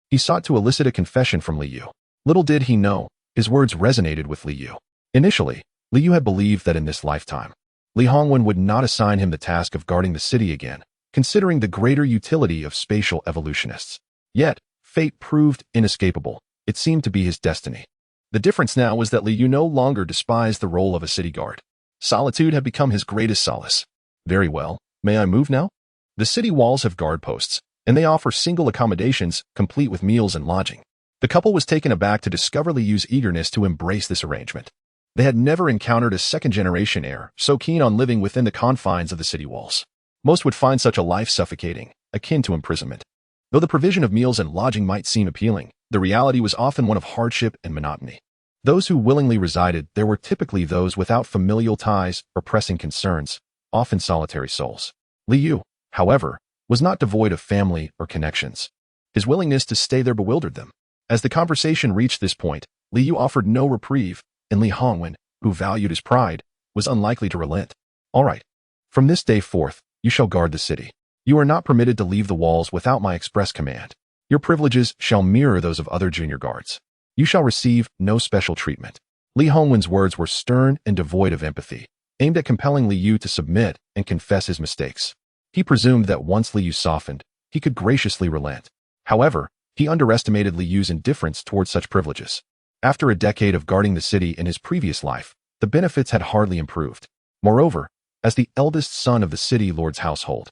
He sought to elicit a confession from Li Yu. Little did he know, his words resonated with Li Yu. Initially, Li Yu had believed that in this lifetime, Li Hongwen would not assign him the task of guarding the city again, considering the greater utility of spatial evolutionists. Yet, fate proved inescapable. It seemed to be his destiny. The difference now was that Li Yu no longer despised the role of a city guard. Solitude had become his greatest solace. Very well, may I move now? The city walls have guard posts, and they offer single accommodations, complete with meals and lodging. The couple was taken aback to discover Li Yu's eagerness to embrace this arrangement. They had never encountered a second-generation heir so keen on living within the confines of the city walls. Most would find such a life suffocating, akin to imprisonment. Though the provision of meals and lodging might seem appealing, the reality was often one of hardship and monotony. Those who willingly resided there were typically those without familial ties or pressing concerns, often solitary souls. Li Yu, however, was not devoid of family or connections. His willingness to stay there bewildered them. As the conversation reached this point, Li Yu offered no reprieve, and Li Hongwen, who valued his pride, was unlikely to relent. All right. From this day forth, you shall guard the city. You are not permitted to leave the walls without my express command. Your privileges shall mirror those of other junior guards. You shall receive no special treatment. Li Hongwen's words were stern and devoid of empathy, aimed at compelling Li Yu to submit and confess his mistakes. He presumed that once Li Yu softened, he could graciously relent. However, he underestimated Li Yu's indifference towards such privileges. After a decade of guarding the city in his previous life, the benefits had hardly improved. Moreover, as the eldest son of the city lord's household,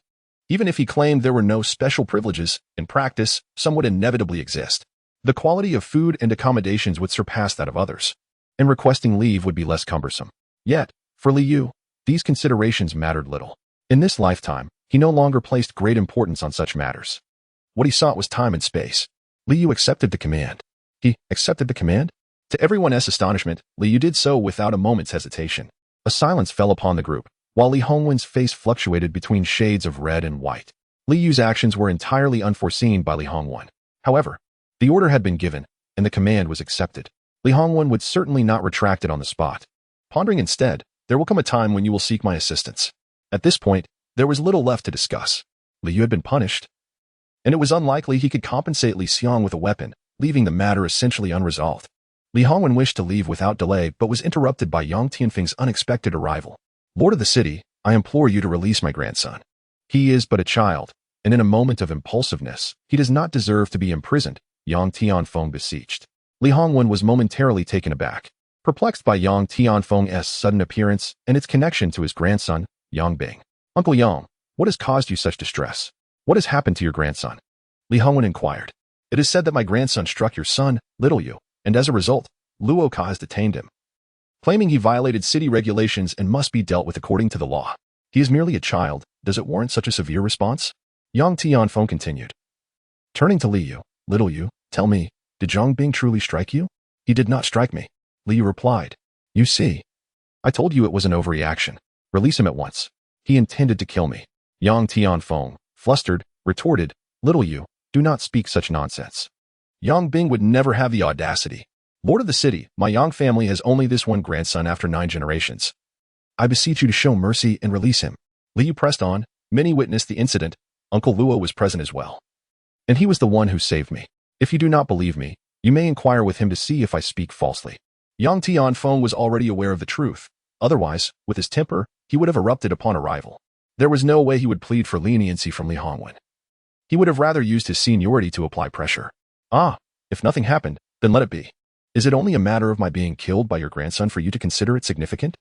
even if he claimed there were no special privileges, in practice, some would inevitably exist. The quality of food and accommodations would surpass that of others, and requesting leave would be less cumbersome. Yet, for Li Yu, these considerations mattered little. In this lifetime, he no longer placed great importance on such matters. What he sought was time and space. Li Yu accepted the command. He accepted the command? To everyone's astonishment, Li Yu did so without a moment's hesitation. A silence fell upon the group, while Li Hongwen's face fluctuated between shades of red and white. Li Yu's actions were entirely unforeseen by Li Hongwen. However, the order had been given, and the command was accepted. Li Hongwen would certainly not retract it on the spot. Pondering instead, there will come a time when you will seek my assistance. At this point, there was little left to discuss. Li Yu had been punished, and it was unlikely he could compensate Li Xiang with a weapon, leaving the matter essentially unresolved. Li Hongwen wished to leave without delay but was interrupted by Yang Tianfeng's unexpected arrival. Lord of the city, I implore you to release my grandson. He is but a child, and in a moment of impulsiveness, he does not deserve to be imprisoned, Yang Tianfeng beseeched. Li Hongwen was momentarily taken aback, perplexed by Yang Tianfeng's sudden appearance and its connection to his grandson, Yang Bing. Uncle Yang, what has caused you such distress? What has happened to your grandson? Li Hongwen inquired. It is said that my grandson struck your son, Little Yu, and as a result, Luo Ka has detained him, claiming he violated city regulations and must be dealt with according to the law. He is merely a child. Does it warrant such a severe response? Yang Tianfeng continued. Turning to Li Yu, Little Yu, tell me, did Zhang Bing truly strike you? He did not strike me, Li Yu replied. You see, I told you it was an overreaction. Release him at once. He intended to kill me. Yang Tianfeng, flustered, retorted, "Little you, do not speak such nonsense. Yang Bing would never have the audacity. Lord of the city, my Yang family has only this one grandson after 9 generations. I beseech you to show mercy and release him." Liu pressed on. "Many witnessed the incident. Uncle Luo was present as well. And he was the one who saved me. If you do not believe me, you may inquire with him to see if I speak falsely." Yang Tianfeng was already aware of the truth. Otherwise, with his temper, he would have erupted upon arrival. There was no way he would plead for leniency from Li Hongwen. He would have rather used his seniority to apply pressure. If nothing happened, then let it be. Is it only a matter of my being killed by your grandson for you to consider it significant?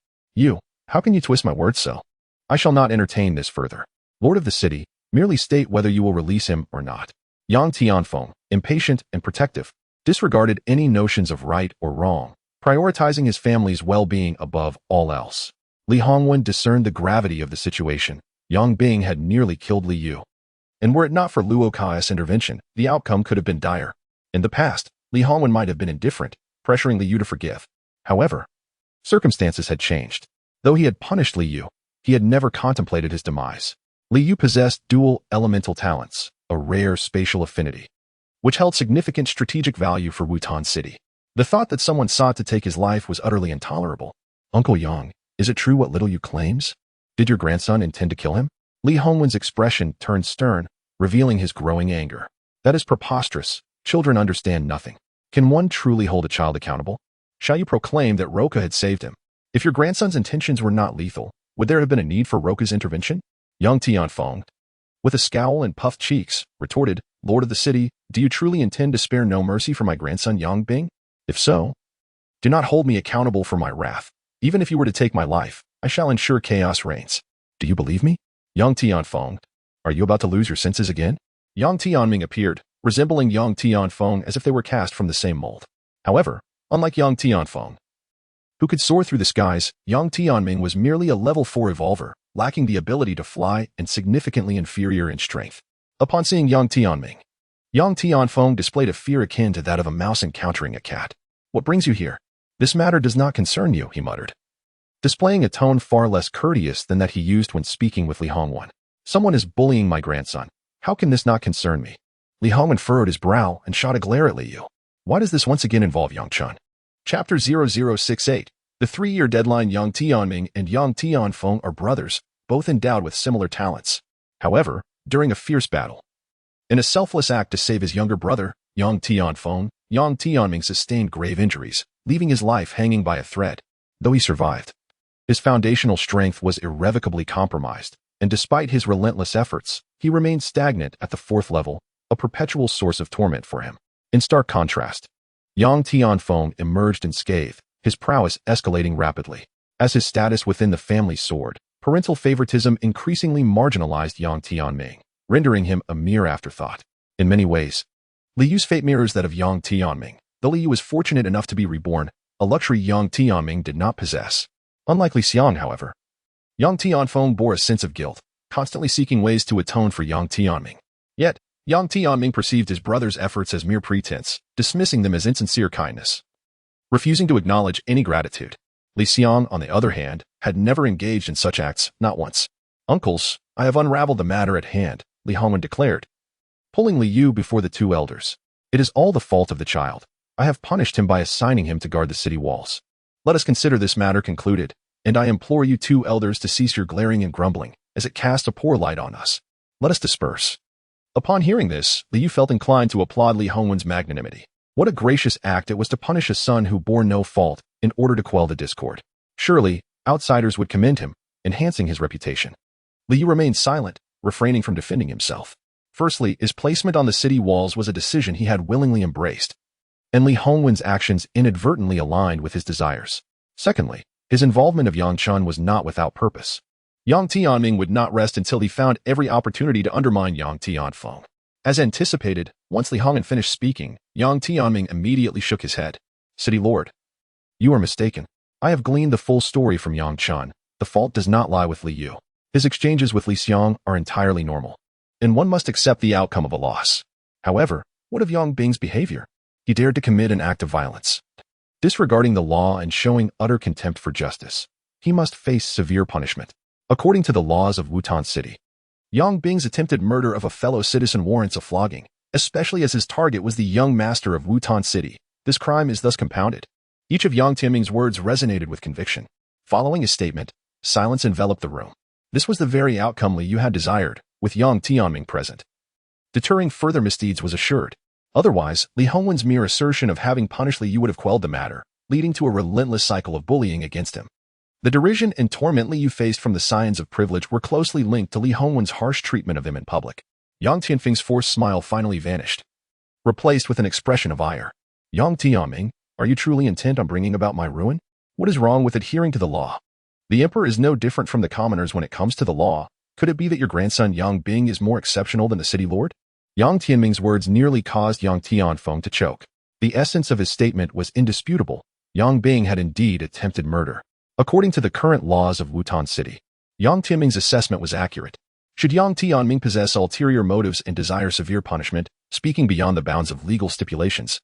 How can you twist my words so? I shall not entertain this further. Lord of the city, merely state whether you will release him or not." Yang Tianfeng, impatient and protective, disregarded any notions of right or wrong, prioritizing his family's well-being above all else. Li Hongwen discerned the gravity of the situation. Yang Bing had nearly killed Li Yu. And were it not for Luo Kai's intervention, the outcome could have been dire. In the past, Li Hongwen might have been indifferent, pressuring Li Yu to forgive. However, circumstances had changed. Though he had punished Li Yu, he had never contemplated his demise. Li Yu possessed dual elemental talents, a rare spatial affinity, which held significant strategic value for Wutan City. The thought that someone sought to take his life was utterly intolerable. "Uncle Yang, is it true what little Yu claims? Did your grandson intend to kill him?" Li Hongwen's expression turned stern, revealing his growing anger. "That is preposterous. Children understand nothing. Can one truly hold a child accountable? Shall you proclaim that Roka had saved him? If your grandson's intentions were not lethal, would there have been a need for Roka's intervention?" Yang Tianfeng, with a scowl and puffed cheeks, retorted, "Lord of the city, do you truly intend to spare no mercy for my grandson Yang Bing? If so, do not hold me accountable for my wrath. Even if you were to take my life, I shall ensure chaos reigns. Do you believe me?" Yang Tianfeng, "Are you about to lose your senses again?" Yang Tianming appeared, resembling Yang Tianfeng as if they were cast from the same mold. However, unlike Yang Tianfeng, who could soar through the skies, Yang Tianming was merely a level 4 evolver, lacking the ability to fly and significantly inferior in strength. Upon seeing Yang Tianming, Yang Tianfeng displayed a fear akin to that of a mouse encountering a cat. "What brings you here? This matter does not concern you," he muttered, displaying a tone far less courteous than that he used when speaking with Li Hongwen. "Someone is bullying my grandson. How can this not concern me?" Li Hongwen furrowed his brow and shot a glare at Li Yu. "Why does this once again involve Yang Chun?" Chapter 0068. The 3-year deadline. Yang Tianming and Yang Tianfeng are brothers, both endowed with similar talents. However, during a fierce battle, in a selfless act to save his younger brother, Yang Tianfeng, Yang Tianming sustained grave injuries, leaving his life hanging by a thread. Though he survived, his foundational strength was irrevocably compromised, and despite his relentless efforts, he remained stagnant at the 4th level, a perpetual source of torment for him. In stark contrast, Yang Tianfeng emerged unscathed, his prowess escalating rapidly. As his status within the family soared, parental favoritism increasingly marginalized Yang Tianming, rendering him a mere afterthought. In many ways, Li Yu's fate mirrors that of Yang Tianming. Though Li Yu was fortunate enough to be reborn, a luxury Yang Tianming did not possess. Unlike Li Xiang, however, Yang Tianfeng bore a sense of guilt, constantly seeking ways to atone for Yang Tianming. Yet, Yang Tianming perceived his brother's efforts as mere pretense, dismissing them as insincere kindness, refusing to acknowledge any gratitude. Li Xiang, on the other hand, had never engaged in such acts, not once. "Uncles, I have unraveled the matter at hand," Li Hongwen declared, pulling Li Yu before the 2 elders. "It is all the fault of the child. I have punished him by assigning him to guard the city walls. Let us consider this matter concluded, and I implore you 2 elders to cease your glaring and grumbling, as it casts a poor light on us. Let us disperse." Upon hearing this, Li Yu felt inclined to applaud Li Hongwen's magnanimity. What a gracious act it was to punish a son who bore no fault in order to quell the discord. Surely, outsiders would commend him, enhancing his reputation. Li Yu remained silent, refraining from defending himself. Firstly, his placement on the city walls was a decision he had willingly embraced, and Li Hongwen's actions inadvertently aligned with his desires. Secondly, his involvement of Yang Chun was not without purpose. Yang Tianming would not rest until he found every opportunity to undermine Yang Tianfeng. As anticipated, once Li Hongwen finished speaking, Yang Tianming immediately shook his head. "City Lord, you are mistaken. I have gleaned the full story from Yang Chun. The fault does not lie with Li Yu. His exchanges with Li Xiang are entirely normal, and one must accept the outcome of a loss. However, what of Yang Bing's behavior? He dared to commit an act of violence, disregarding the law and showing utter contempt for justice. He must face severe punishment. According to the laws of Wutan City, Yang Bing's attempted murder of a fellow citizen warrants a flogging, especially as his target was the young master of Wutan City. This crime is thus compounded. Each of Yang Tianming's words resonated with conviction. Following his statement, silence enveloped the room. This was the very outcome Li Yu had desired, with Yang Tianming present. Deterring further misdeeds was assured. Otherwise, Li Hongwen's mere assertion of having punished Li Yu would have quelled the matter, leading to a relentless cycle of bullying against him. The derision and torment Li Yu faced from the scions of privilege were closely linked to Li Hongwen's harsh treatment of him in public. Yang Tianfeng's forced smile finally vanished, replaced with an expression of ire. Yang Tianming, are you truly intent on bringing about my ruin? What is wrong with adhering to the law? The emperor is no different from the commoners when it comes to the law. Could it be that your grandson Yang Bing is more exceptional than the city lord? Yang Tianming's words nearly caused Yang Tianfeng to choke. The essence of his statement was indisputable. Yang Bing had indeed attempted murder. According to the current laws of Wutan City, Yang Tianming's assessment was accurate. Should Yang Tianming possess ulterior motives and desire severe punishment, speaking beyond the bounds of legal stipulations,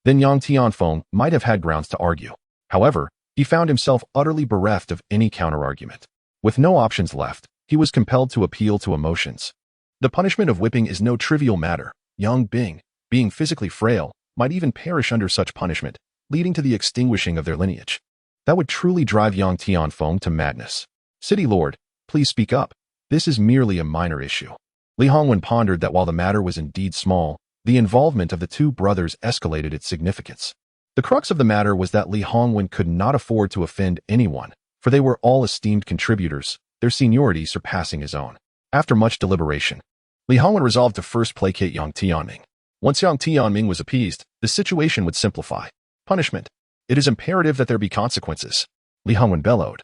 then Yang Tianfeng might have had grounds to argue. However, he found himself utterly bereft of any counterargument. With no options left, he was compelled to appeal to emotions. The punishment of whipping is no trivial matter. Yang Bing, being physically frail, might even perish under such punishment, leading to the extinguishing of their lineage. That would truly drive Yang Tianfeng to madness. City Lord, please speak up. This is merely a minor issue. Li Hongwen pondered that while the matter was indeed small, the involvement of the two brothers escalated its significance. The crux of the matter was that Li Hongwen could not afford to offend anyone, for they were all esteemed contributors, their seniority surpassing his own. After much deliberation, Li Hongwen resolved to first placate Yang Tianming. Once Yang Tianming was appeased, the situation would simplify. Punishment. It is imperative that there be consequences, Li Hongwen bellowed,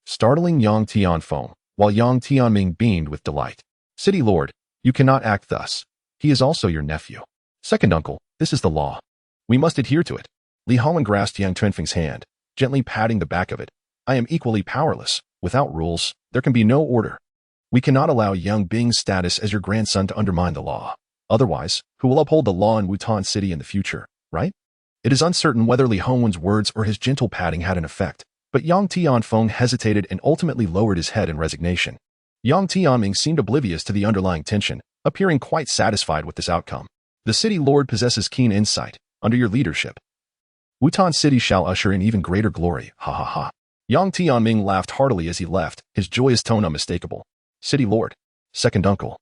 startling Yang Tianfeng, while Yang Tianming beamed with delight. City Lord, you cannot act thus. He is also your nephew. Second uncle, this is the law. We must adhere to it. Li Hongwen grasped Yang Tianfeng's hand, gently patting the back of it. I am equally powerless. Without rules, there can be no order. We cannot allow Yang Bing's status as your grandson to undermine the law. Otherwise, who will uphold the law in Wutan City in the future, right? It is uncertain whether Li Hongwen's words or his gentle patting had an effect, but Yang Tianfeng hesitated and ultimately lowered his head in resignation. Yang Tianming seemed oblivious to the underlying tension, appearing quite satisfied with this outcome. The city lord possesses keen insight. Under your leadership, Wutan City shall usher in even greater glory, ha ha ha. Yang Tianming laughed heartily as he left, his joyous tone unmistakable. City Lord, second uncle,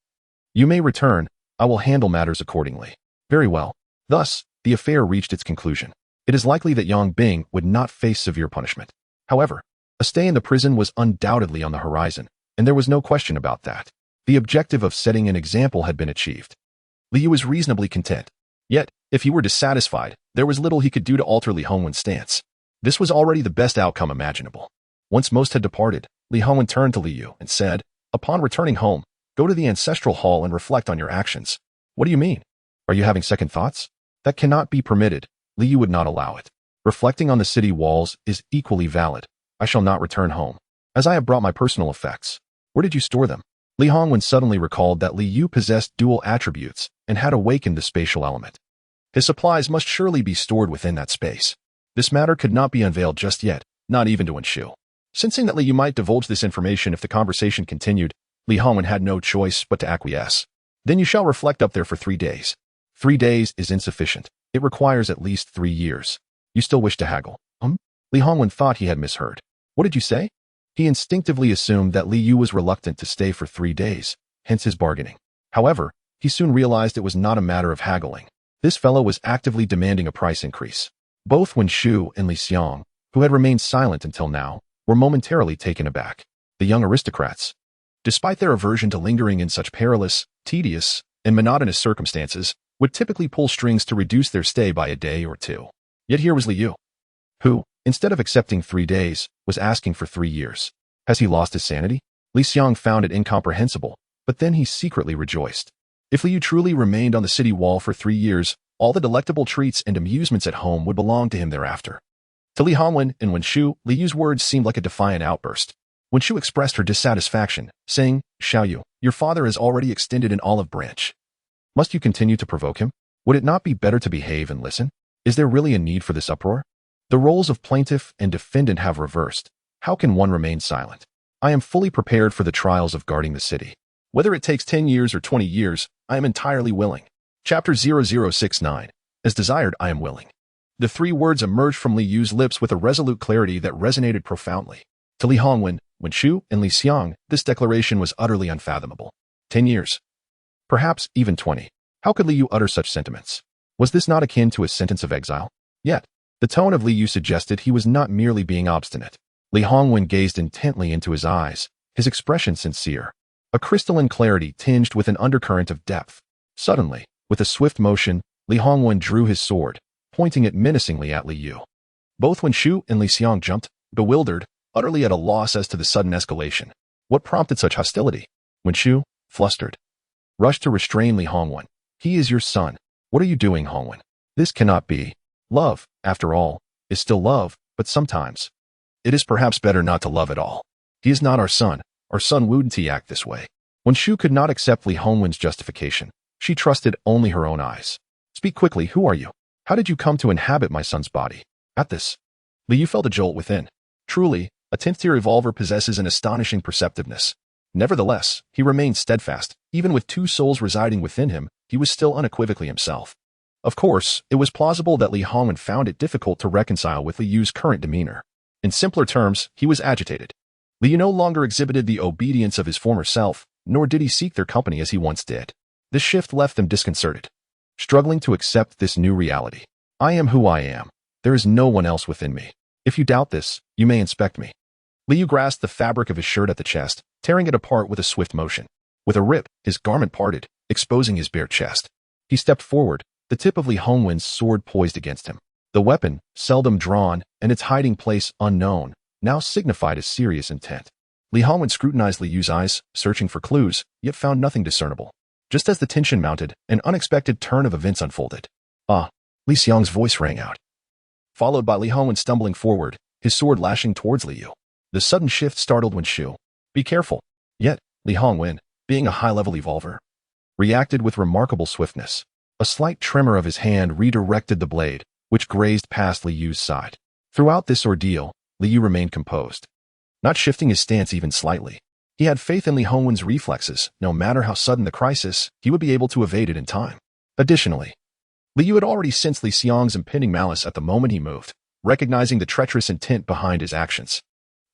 you may return, I will handle matters accordingly. Very well. Thus, the affair reached its conclusion. It is likely that Yang Bing would not face severe punishment. However, a stay in the prison was undoubtedly on the horizon, and there was no question about that. The objective of setting an example had been achieved. Li Yu was reasonably content. Yet, if he were dissatisfied, there was little he could do to alter Li Hongwen's stance. This was already the best outcome imaginable. Once most had departed, Li Hongwen turned to Li Yu and said, upon returning home, go to the Ancestral Hall and reflect on your actions. What do you mean? Are you having second thoughts? That cannot be permitted. Li Yu would not allow it. Reflecting on the city walls is equally valid. I shall not return home, as I have brought my personal effects. Where did you store them? Li Hongwen suddenly recalled that Li Yu possessed dual attributes and had awakened the spatial element. His supplies must surely be stored within that space. This matter could not be unveiled just yet, not even to Enshu. Sensing that Li Yu might divulge this information if the conversation continued, Li Hongwen had no choice but to acquiesce. Then you shall reflect up there for 3 days. 3 days is insufficient. It requires at least 3 years. You still wish to haggle? Li Hongwen thought he had misheard. What did you say? He instinctively assumed that Li Yu was reluctant to stay for 3 days, hence his bargaining. However, he soon realized it was not a matter of haggling. This fellow was actively demanding a price increase. Both Wen Shu and Li Xiang, who had remained silent until now, were momentarily taken aback. The young aristocrats, despite their aversion to lingering in such perilous, tedious, and monotonous circumstances, would typically pull strings to reduce their stay by a day or 2. Yet here was Li Yu, who, instead of accepting 3 days, was asking for 3 years. Has he lost his sanity? Li Xiang found it incomprehensible, but then he secretly rejoiced. If Li Yu truly remained on the city wall for 3 years, all the delectable treats and amusements at home would belong to him thereafter. To Li Hongwen and Wen Shu, Li Yu's words seemed like a defiant outburst. Wen Shu expressed her dissatisfaction, saying, Xiaoyu, your father has already extended an olive branch. Must you continue to provoke him? Would it not be better to behave and listen? Is there really a need for this uproar? The roles of plaintiff and defendant have reversed. How can one remain silent? I am fully prepared for the trials of guarding the city. Whether it takes 10 years or 20 years, I am entirely willing. Chapter 0069. As desired, I am willing. The three words emerged from Li Yu's lips with a resolute clarity that resonated profoundly. To Li Hongwen, Wen Shu, and Li Xiang, this declaration was utterly unfathomable. 10 years. Perhaps even 20. How could Li Yu utter such sentiments? Was this not akin to a sentence of exile? Yet, the tone of Li Yu suggested he was not merely being obstinate. Li Hongwen gazed intently into his eyes, his expression sincere. A crystalline clarity tinged with an undercurrent of depth. Suddenly, with a swift motion, Li Hongwen drew his sword, pointing it menacingly at Li Yu. Both Wen Shu and Li Xiang jumped, bewildered, utterly at a loss as to the sudden escalation. What prompted such hostility? Wen Shu, flustered, rushed to restrain Li Hongwen. He is your son. What are you doing, Hongwen? This cannot be. Love, after all, is still love, but sometimes it is perhaps better not to love at all. He is not our son. Our son wouldn't he act this way. Wen Shu could not accept Li Hongwen's justification. She trusted only her own eyes. Speak quickly, who are you? How did you come to inhabit my son's body? At this, Li Yu felt a jolt within. Truly, a 10th-tier evolver possesses an astonishing perceptiveness. Nevertheless, he remained steadfast. Even with two souls residing within him, he was still unequivocally himself. Of course, it was plausible that Li Hongwen found it difficult to reconcile with Li Yu's current demeanor. In simpler terms, he was agitated. Li Yu no longer exhibited the obedience of his former self, nor did he seek their company as he once did. This shift left them disconcerted, struggling to accept this new reality. I am who I am. There is no one else within me. If you doubt this, you may inspect me. Li Yu grasped the fabric of his shirt at the chest, tearing it apart with a swift motion. With a rip, his garment parted, exposing his bare chest. He stepped forward, the tip of Li Hongwen's sword poised against him. The weapon, seldom drawn, and its hiding place unknown, now signified a serious intent. Li Hongwen scrutinized Li Yu's eyes, searching for clues, yet found nothing discernible. Just as the tension mounted, an unexpected turn of events unfolded. Ah! Li Xiang's voice rang out, followed by Li Hongwen stumbling forward, his sword lashing towards Li Yu. The sudden shift startled Wen Shu. Be careful. Yet, Li Hongwen, being a high-level evolver, reacted with remarkable swiftness. A slight tremor of his hand redirected the blade, which grazed past Li Yu's side. Throughout this ordeal, Li Yu remained composed, not shifting his stance even slightly. He had faith in Li Hongwen's reflexes. No matter how sudden the crisis, he would be able to evade it in time. Additionally, Li Yu had already sensed Li Xiang's impending malice at the moment he moved, recognizing the treacherous intent behind his actions.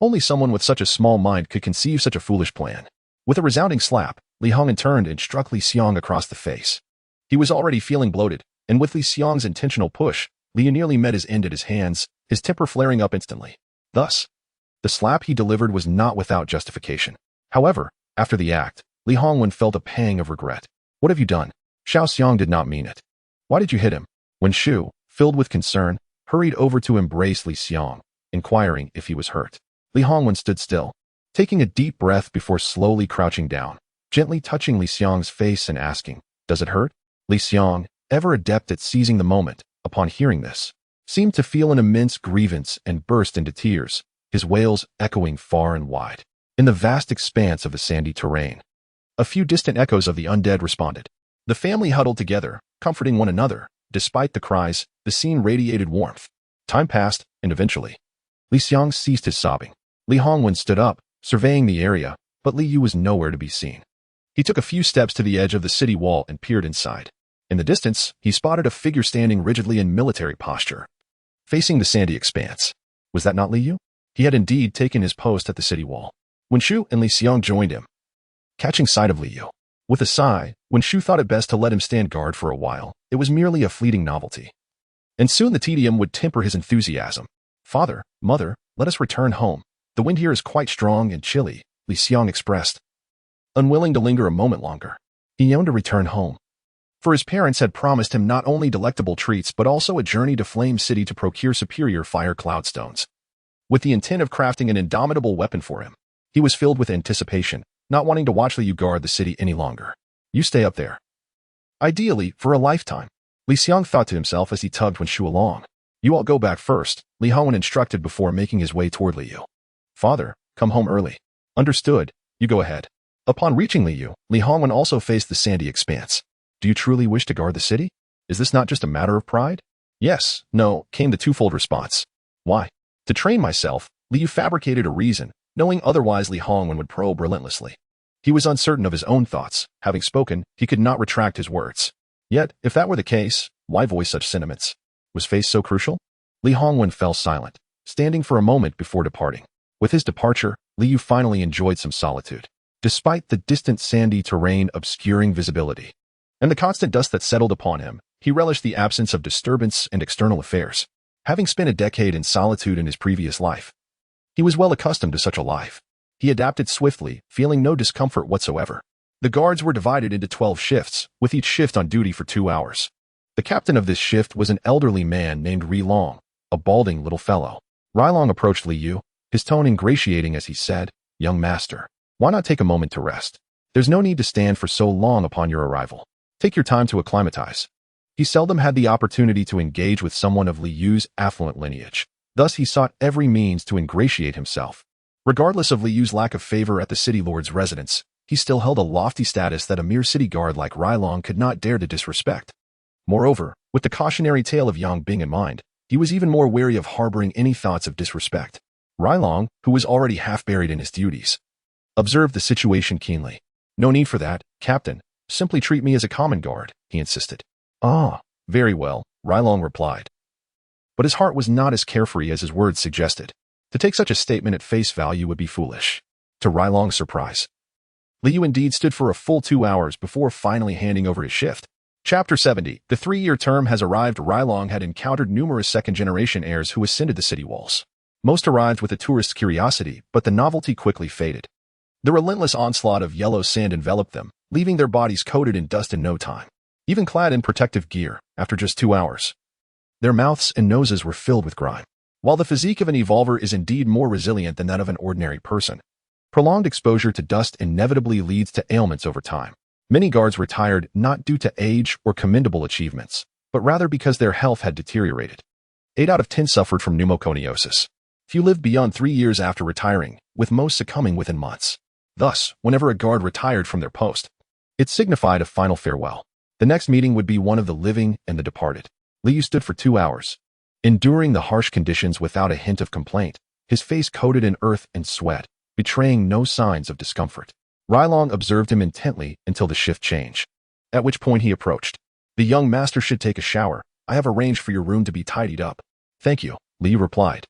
Only someone with such a small mind could conceive such a foolish plan. With a resounding slap, Li Hongwen turned and struck Li Xiang across the face. He was already feeling bloated, and with Li Xiang's intentional push, Li Yu nearly met his end at his hands, his temper flaring up instantly. Thus, the slap he delivered was not without justification. However, after the act, Li Hongwen felt a pang of regret. What have you done? Xiao Xiang did not mean it. Why did you hit him? Wen Shu, filled with concern, hurried over to embrace Li Xiang, inquiring if he was hurt. Li Hongwen stood still, taking a deep breath before slowly crouching down, gently touching Li Xiang's face and asking, does it hurt? Li Xiang, ever adept at seizing the moment, upon hearing this, seemed to feel an immense grievance and burst into tears, his wails echoing far and wide. In the vast expanse of the sandy terrain, a few distant echoes of the undead responded. The family huddled together, comforting one another. Despite the cries, the scene radiated warmth. Time passed, and eventually, Li Xiang ceased his sobbing. Li Hongwen stood up, surveying the area, but Li Yu was nowhere to be seen. He took a few steps to the edge of the city wall and peered inside. In the distance, he spotted a figure standing rigidly in military posture, facing the sandy expanse. Was that not Li Yu? He had indeed taken his post at the city wall. Wen Shu and Li Xiang joined him, catching sight of Li Yu. With a sigh, Wen Shu thought it best to let him stand guard for a while. It was merely a fleeting novelty, and soon the tedium would temper his enthusiasm. Father, mother, let us return home. The wind here is quite strong and chilly, Li Xiang expressed, unwilling to linger a moment longer. He yearned to return home, for his parents had promised him not only delectable treats but also a journey to Flame City to procure superior fire cloudstones, with the intent of crafting an indomitable weapon for him. He was filled with anticipation, not wanting to watch Li Yu guard the city any longer. You stay up there. Ideally, for a lifetime, Li Xiang thought to himself as he tugged Wen Shu along. You all go back first, Li Hongwen instructed before making his way toward Li Yu. Father, come home early. Understood, you go ahead. Upon reaching Li Yu, Li Hongwen also faced the sandy expanse. Do you truly wish to guard the city? Is this not just a matter of pride? Yes, no, came the twofold response. Why? To train myself, Li Yu fabricated a reason, knowing otherwise Li Hongwen would probe relentlessly. He was uncertain of his own thoughts. Having spoken, he could not retract his words. Yet, if that were the case, why voice such sentiments? Was face so crucial? Li Hongwen fell silent, standing for a moment before departing. With his departure, Li Yu finally enjoyed some solitude. Despite the distant sandy terrain obscuring visibility, and the constant dust that settled upon him, he relished the absence of disturbance and external affairs. Having spent a decade in solitude in his previous life, he was well accustomed to such a life. He adapted swiftly, feeling no discomfort whatsoever. The guards were divided into 12 shifts, with each shift on duty for 2 hours. The captain of this shift was an elderly man named Liang, a balding little fellow. Liang approached Li Yu, his tone ingratiating as he said, "Young master, why not take a moment to rest? There's no need to stand for so long upon your arrival. Take your time to acclimatize." He seldom had the opportunity to engage with someone of Li Yu's affluent lineage. Thus he sought every means to ingratiate himself. Regardless of Li Yu's lack of favor at the city lord's residence, he still held a lofty status that a mere city guard like Liang could not dare to disrespect. Moreover, with the cautionary tale of Yang Bing in mind, he was even more wary of harboring any thoughts of disrespect. Liang, who was already half buried in his duties, observed the situation keenly. "No need for that, Captain. Simply treat me as a common guard," he insisted. "Ah, very well," Liang replied. But his heart was not as carefree as his words suggested. To take such a statement at face value would be foolish. To Liang's surprise, Li Yu indeed stood for a full 2 hours before finally handing over his shift. Chapter 70. The 3-year term has arrived. Liang had encountered numerous second-generation heirs who ascended the city walls. Most arrived with a tourist's curiosity, but the novelty quickly faded. The relentless onslaught of yellow sand enveloped them, leaving their bodies coated in dust in no time. Even clad in protective gear, after just 2 hours, their mouths and noses were filled with grime. While the physique of an evolver is indeed more resilient than that of an ordinary person, prolonged exposure to dust inevitably leads to ailments over time. Many guards retired not due to age or commendable achievements, but rather because their health had deteriorated. 8 out of 10 suffered from pneumoconiosis. Few lived beyond 3 years after retiring, with most succumbing within months. Thus, whenever a guard retired from their post, it signified a final farewell. The next meeting would be one of the living and the departed. Li Yu stood for 2 hours, enduring the harsh conditions without a hint of complaint, his face coated in earth and sweat, betraying no signs of discomfort. Liang observed him intently until the shift changed, at which point he approached. "The young master should take a shower. I have arranged for your room to be tidied up." "Thank you," Li Yu replied.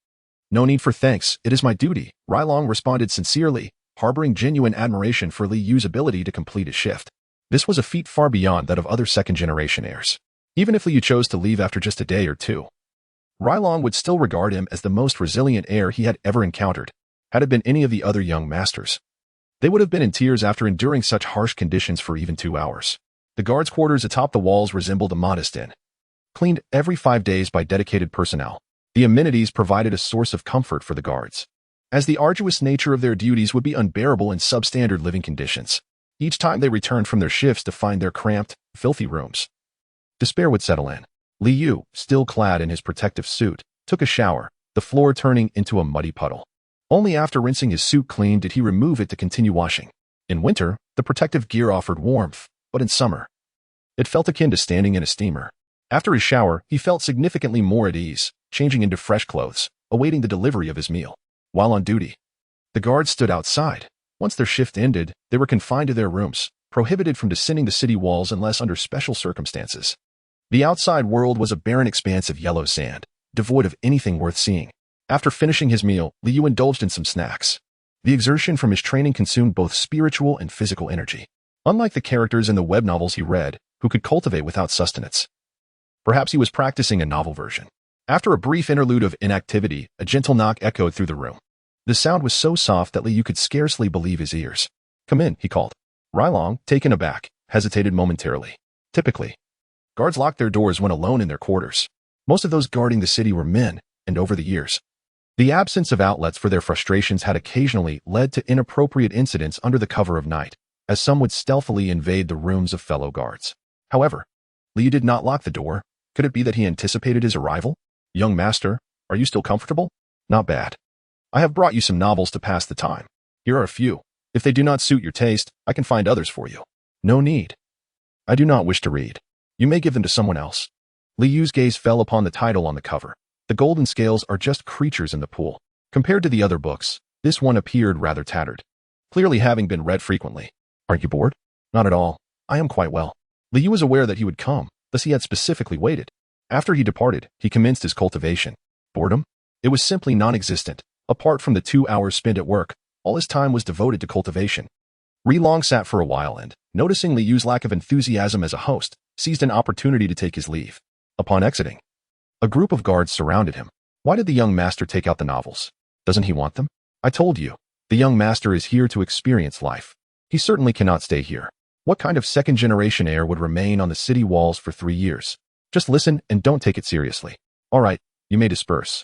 "No need for thanks, it is my duty," Liang responded sincerely, harboring genuine admiration for Li Yu's ability to complete his shift. This was a feat far beyond that of other second-generation heirs. Even if Li Yu chose to leave after just a day or two, Liang would still regard him as the most resilient heir he had ever encountered. Had it been any of the other young masters, they would have been in tears after enduring such harsh conditions for even 2 hours. The guards' quarters atop the walls resembled a modest inn, cleaned every 5 days by dedicated personnel. The amenities provided a source of comfort for the guards, as the arduous nature of their duties would be unbearable in substandard living conditions. Each time they returned from their shifts to find their cramped, filthy rooms, despair would settle in. Li Yu, still clad in his protective suit, took a shower, the floor turning into a muddy puddle. Only after rinsing his suit clean did he remove it to continue washing. In winter, the protective gear offered warmth, but in summer, it felt akin to standing in a steamer. After his shower, he felt significantly more at ease, changing into fresh clothes, awaiting the delivery of his meal. While on duty, the guards stood outside. Once their shift ended, they were confined to their rooms, prohibited from descending the city walls unless under special circumstances. The outside world was a barren expanse of yellow sand, devoid of anything worth seeing. After finishing his meal, Li Yu indulged in some snacks. The exertion from his training consumed both spiritual and physical energy. Unlike the characters in the web novels he read, who could cultivate without sustenance, perhaps he was practicing a novel version. After a brief interlude of inactivity, a gentle knock echoed through the room. The sound was so soft that Li Yu could scarcely believe his ears. "Come in," he called. Liang, taken aback, hesitated momentarily. Typically, guards locked their doors when alone in their quarters. Most of those guarding the city were men, and over the years, the absence of outlets for their frustrations had occasionally led to inappropriate incidents under the cover of night, as some would stealthily invade the rooms of fellow guards. However, Li Yu did not lock the door. Could it be that he anticipated his arrival? "Young master, are you still comfortable?" "Not bad. I have brought you some novels to pass the time. Here are a few. If they do not suit your taste, I can find others for you." "No need. I do not wish to read. You may give them to someone else." Li Yu's gaze fell upon the title on the cover. The golden scales are just creatures in the pool. Compared to the other books, this one appeared rather tattered, clearly having been read frequently. Aren't you bored? Not at all. I am quite well. Liu was aware that he would come, thus he had specifically waited. After he departed, he commenced his cultivation. Boredom? It was simply non-existent. Apart from the 2 hours spent at work, all his time was devoted to cultivation. Liang sat for a while and, noticing Liu's lack of enthusiasm as a host, seized an opportunity to take his leave. Upon exiting, a group of guards surrounded him. Why did the young master take out the novels? Doesn't he want them? I told you, the young master is here to experience life. He certainly cannot stay here. What kind of second-generation heir would remain on the city walls for 3 years? Just listen and don't take it seriously. All right, you may disperse.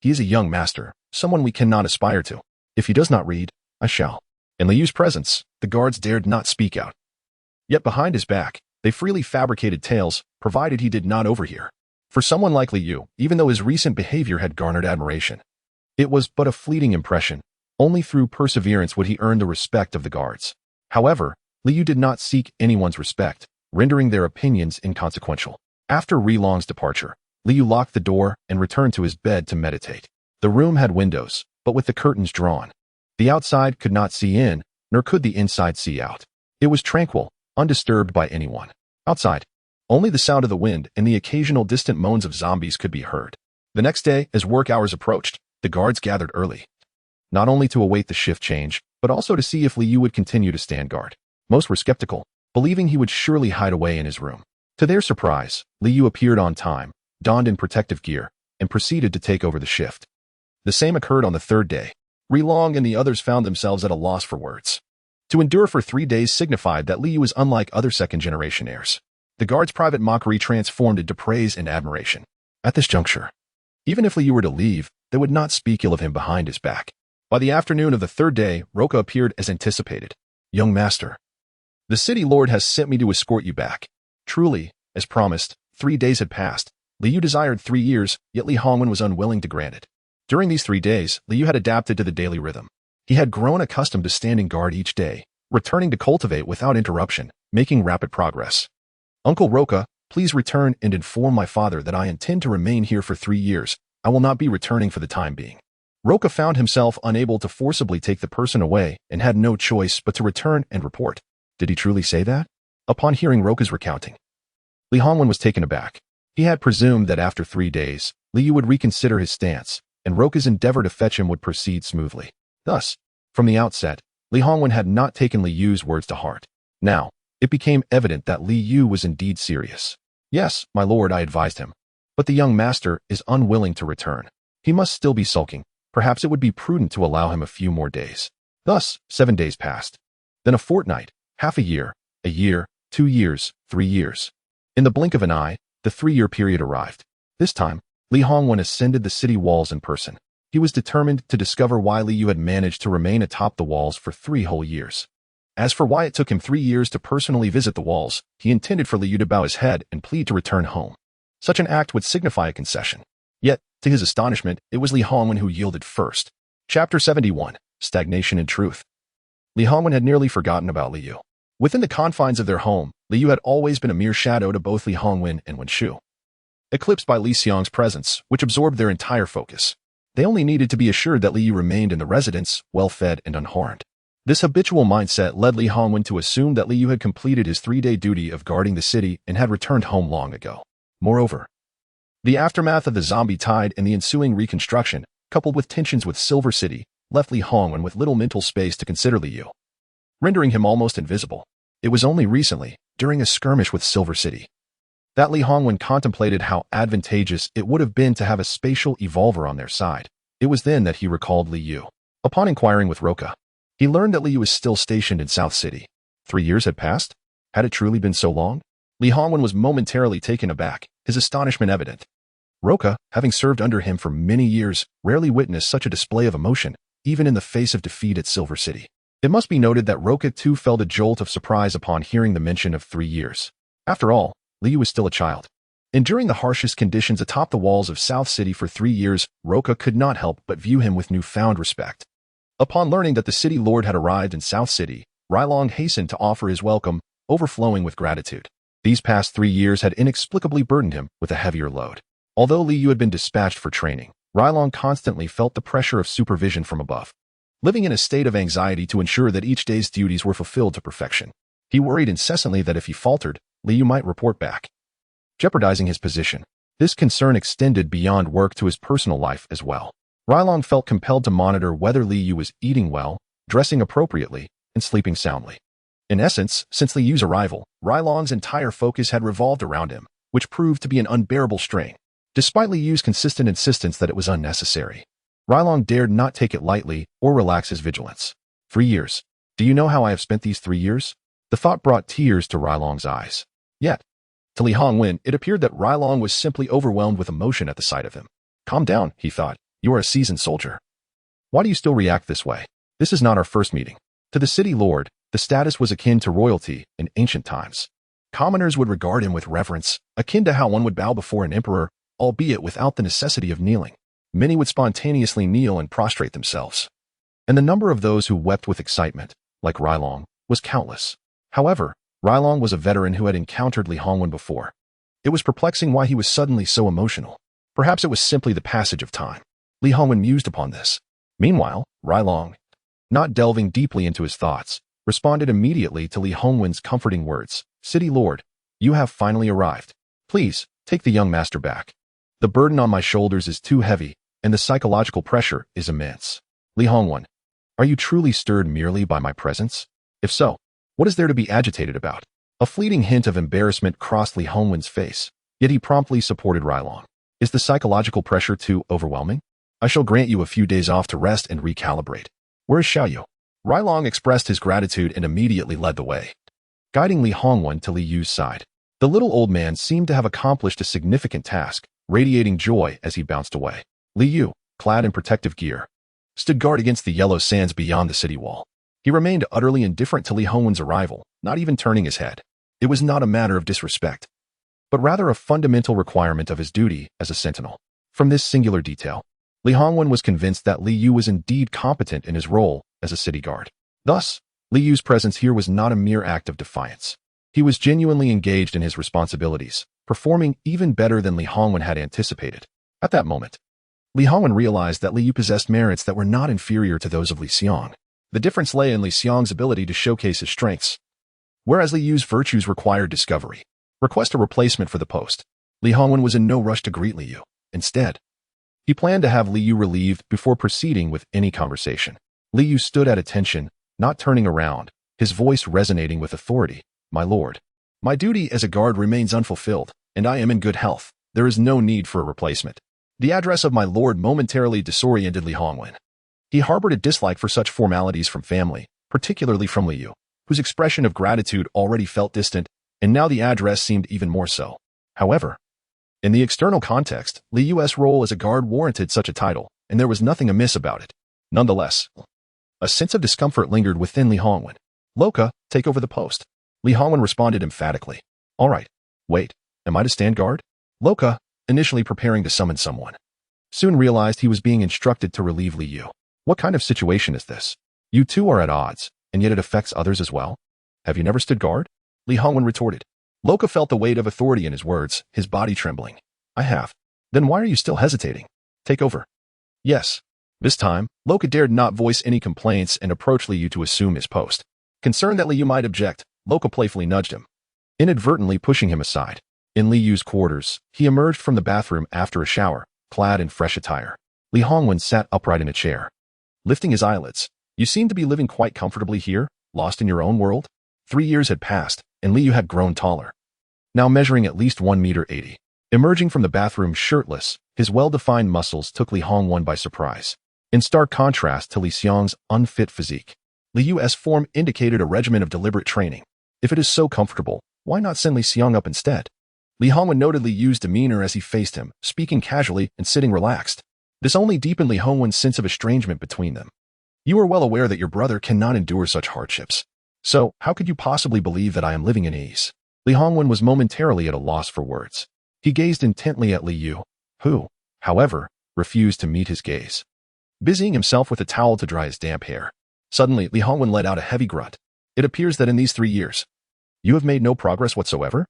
He is a young master, someone we cannot aspire to. If he does not read, I shall. In Liu's presence, the guards dared not speak out. Yet behind his back, they freely fabricated tales, provided he did not overhear. For someone like Liu, even though his recent behavior had garnered admiration, it was but a fleeting impression. Only through perseverance would he earn the respect of the guards. However, Liu did not seek anyone's respect, rendering their opinions inconsequential. After Liang's departure, Liu locked the door and returned to his bed to meditate. The room had windows, but with the curtains drawn. The outside could not see in, nor could the inside see out. It was tranquil, undisturbed by anyone. Outside, only the sound of the wind and the occasional distant moans of zombies could be heard. The next day, as work hours approached, the guards gathered early, not only to await the shift change, but also to see if Liu would continue to stand guard. Most were skeptical, believing he would surely hide away in his room. To their surprise, Liu appeared on time, donned in protective gear, and proceeded to take over the shift. The same occurred on the third day. Liang and the others found themselves at a loss for words. To endure for 3 days signified that Liu was unlike other second-generation heirs. The guards' private mockery transformed into praise and admiration. At this juncture, even if Liu were to leave, they would not speak ill of him behind his back. By the afternoon of the third day, Roka appeared as anticipated. Young master, the city lord has sent me to escort you back. Truly, as promised, 3 days had passed. Liu desired 3 years, yet Li Hongwen was unwilling to grant it. During these 3 days, Liu had adapted to the daily rhythm. He had grown accustomed to standing guard each day, returning to cultivate without interruption, making rapid progress. Uncle Roka, please return and inform my father that I intend to remain here for 3 years. I will not be returning for the time being. Roka found himself unable to forcibly take the person away and had no choice but to return and report. Did he truly say that? Upon hearing Roka's recounting, Li Hongwen was taken aback. He had presumed that after 3 days, Liu would reconsider his stance, and Roka's endeavor to fetch him would proceed smoothly. Thus, from the outset, Li Hongwen had not taken Liu's words to heart. Now, it became evident that Liu was indeed serious. Yes, my lord, I advised him. But the young master is unwilling to return. He must still be sulking. Perhaps it would be prudent to allow him a few more days. Thus, 7 days passed. Then a fortnight, half a year, 2 years, 3 years. In the blink of an eye, the 3-year period arrived. This time, Li Hongwen ascended the city walls in person. He was determined to discover why Liu had managed to remain atop the walls for 3 whole years. As for why it took him 3 years to personally visit the walls, he intended for Liu to bow his head and plead to return home. Such an act would signify a concession. Yet, to his astonishment, it was Li Hongwen who yielded first. Chapter 71, Stagnation and Truth. Li Hongwen had nearly forgotten about Liu. Within the confines of their home, Liu had always been a mere shadow to both Li Hongwen and Wen Shu, eclipsed by Li Xiang's presence, which absorbed their entire focus. They only needed to be assured that Liu remained in the residence, well-fed and unharmed. This habitual mindset led Li Hongwen to assume that Liu had completed his 3-day duty of guarding the city and had returned home long ago. Moreover, the aftermath of the zombie tide and the ensuing reconstruction, coupled with tensions with Silver City, left Li Hongwen with little mental space to consider Liu, rendering him almost invisible. It was only recently, during a skirmish with Silver City, that Li Hongwen contemplated how advantageous it would have been to have a spatial evolver on their side. It was then that he recalled Liu. Upon inquiring with Roka, he learned that Liu was still stationed in South City. 3 years had passed? Had it truly been so long? Li Hongwen was momentarily taken aback, his astonishment evident. Roka, having served under him for many years, rarely witnessed such a display of emotion, even in the face of defeat at Silver City. It must be noted that Roka too felt a jolt of surprise upon hearing the mention of 3 years. After all, Liu was still a child. Enduring the harshest conditions atop the walls of South City for 3 years, Roka could not help but view him with newfound respect. Upon learning that the city lord had arrived in South City, Liang hastened to offer his welcome, overflowing with gratitude. These past 3 years had inexplicably burdened him with a heavier load. Although Liu had been dispatched for training, Liang constantly felt the pressure of supervision from above. living in a state of anxiety to ensure that each day's duties were fulfilled to perfection. He worried incessantly that if he faltered, Liu might report back, jeopardizing his position. This concern extended beyond work to his personal life as well. Rilong felt compelled to monitor whether Liu was eating well, dressing appropriately, and sleeping soundly. In essence, since Liu's arrival, Rilong's entire focus had revolved around him, which proved to be an unbearable strain. Despite Liu's consistent insistence that it was unnecessary, Rilong dared not take it lightly or relax his vigilance. 3 years. Do you know how I have spent these 3 years? The thought brought tears to Rilong's eyes. Yet, to Li Hongwen, it appeared that Rilong was simply overwhelmed with emotion at the sight of him. Calm down, he thought. You are a seasoned soldier. Why do you still react this way? This is not our first meeting. To the city lord, the status was akin to royalty in ancient times. Commoners would regard him with reverence, akin to how one would bow before an emperor, albeit without the necessity of kneeling. Many would spontaneously kneel and prostrate themselves. And the number of those who wept with excitement, like Rilong, was countless. However, Rilong was a veteran who had encountered Li Hongwen before. It was perplexing why he was suddenly so emotional. Perhaps it was simply the passage of time. Li Hongwen mused upon this. Meanwhile, Rilong, not delving deeply into his thoughts, responded immediately to Li Hongwen's comforting words. City Lord, you have finally arrived. Please, take the young master back. The burden on my shoulders is too heavy, and the psychological pressure is immense. Li Hongwen, are you truly stirred merely by my presence? If so, what is there to be agitated about? A fleeting hint of embarrassment crossed Li Hongwen's face, yet he promptly supported Rilong. Is the psychological pressure too overwhelming? I shall grant you a few days off to rest and recalibrate. Where is Xiaoyu? Rilong expressed his gratitude and immediately led the way, guiding Li Hongwen to Li Yu's side. The little old man seemed to have accomplished a significant task, radiating joy as he bounced away. Li Yu, clad in protective gear, stood guard against the yellow sands beyond the city wall. He remained utterly indifferent to Li Hongwen's arrival, not even turning his head. It was not a matter of disrespect, but rather a fundamental requirement of his duty as a sentinel. From this singular detail, Li Hongwen was convinced that Li Yu was indeed competent in his role as a city guard. Thus, Li Yu's presence here was not a mere act of defiance. He was genuinely engaged in his responsibilities, performing even better than Li Hongwen had anticipated. At that moment, Li Hongwen realized that Li Yu possessed merits that were not inferior to those of Li Xiang. The difference lay in Li Xiang's ability to showcase his strengths, whereas Li Yu's virtues required discovery. Request a replacement for the post. Li Hongwen was in no rush to greet Li Yu. Instead, he planned to have Li Yu relieved before proceeding with any conversation. Li Yu stood at attention, not turning around, his voice resonating with authority. My lord, my duty as a guard remains unfulfilled, and I am in good health. There is no need for a replacement. The address of my lord momentarily disoriented Li Hongwen. He harbored a dislike for such formalities from family, particularly from Li Yu, whose expression of gratitude already felt distant, and now the address seemed even more so. However, in the external context, Li Yu's role as a guard warranted such a title, and there was nothing amiss about it. Nonetheless, a sense of discomfort lingered within Li Hongwen. Loka, take over the post. Li Hongwen responded emphatically. All right. Wait, am I to stand guard? Loka, initially preparing to summon someone, soon realized he was being instructed to relieve Li Yu. What kind of situation is this? You two are at odds, and yet it affects others as well. Have you never stood guard? Li Hongwen retorted. Loka felt the weight of authority in his words, his body trembling. I have. Then why are you still hesitating? Take over. Yes. This time, Loka dared not voice any complaints and approached Li Yu to assume his post. Concerned that Li Yu might object, Loka playfully nudged him, inadvertently pushing him aside. In Li Yu's quarters, he emerged from the bathroom after a shower, clad in fresh attire. Li Hongwen sat upright in a chair, lifting his eyelids. You seem to be living quite comfortably here, lost in your own world. 3 years had passed, and Li Yu had grown taller, now measuring at least 1.80 meters. Emerging from the bathroom shirtless, his well-defined muscles took Li Hongwen by surprise. In stark contrast to Li Xiang's unfit physique, Li Yu's form indicated a regimen of deliberate training. If it is so comfortable, why not send Li Xiang up instead? Li Hongwen noted Li Yu's demeanor as he faced him, speaking casually and sitting relaxed. This only deepened Li Hongwen's sense of estrangement between them. You are well aware that your brother cannot endure such hardships. So, how could you possibly believe that I am living in ease? Li Hongwen was momentarily at a loss for words. He gazed intently at Li Yu, who, however, refused to meet his gaze, busying himself with a towel to dry his damp hair. Suddenly, Li Hongwen let out a heavy grunt. It appears that in these 3 years, you have made no progress whatsoever?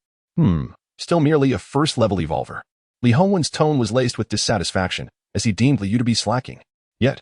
Still merely a first-level evolver. Li Hongwen's tone was laced with dissatisfaction, as he deemed Li Yu to be slacking. Yet,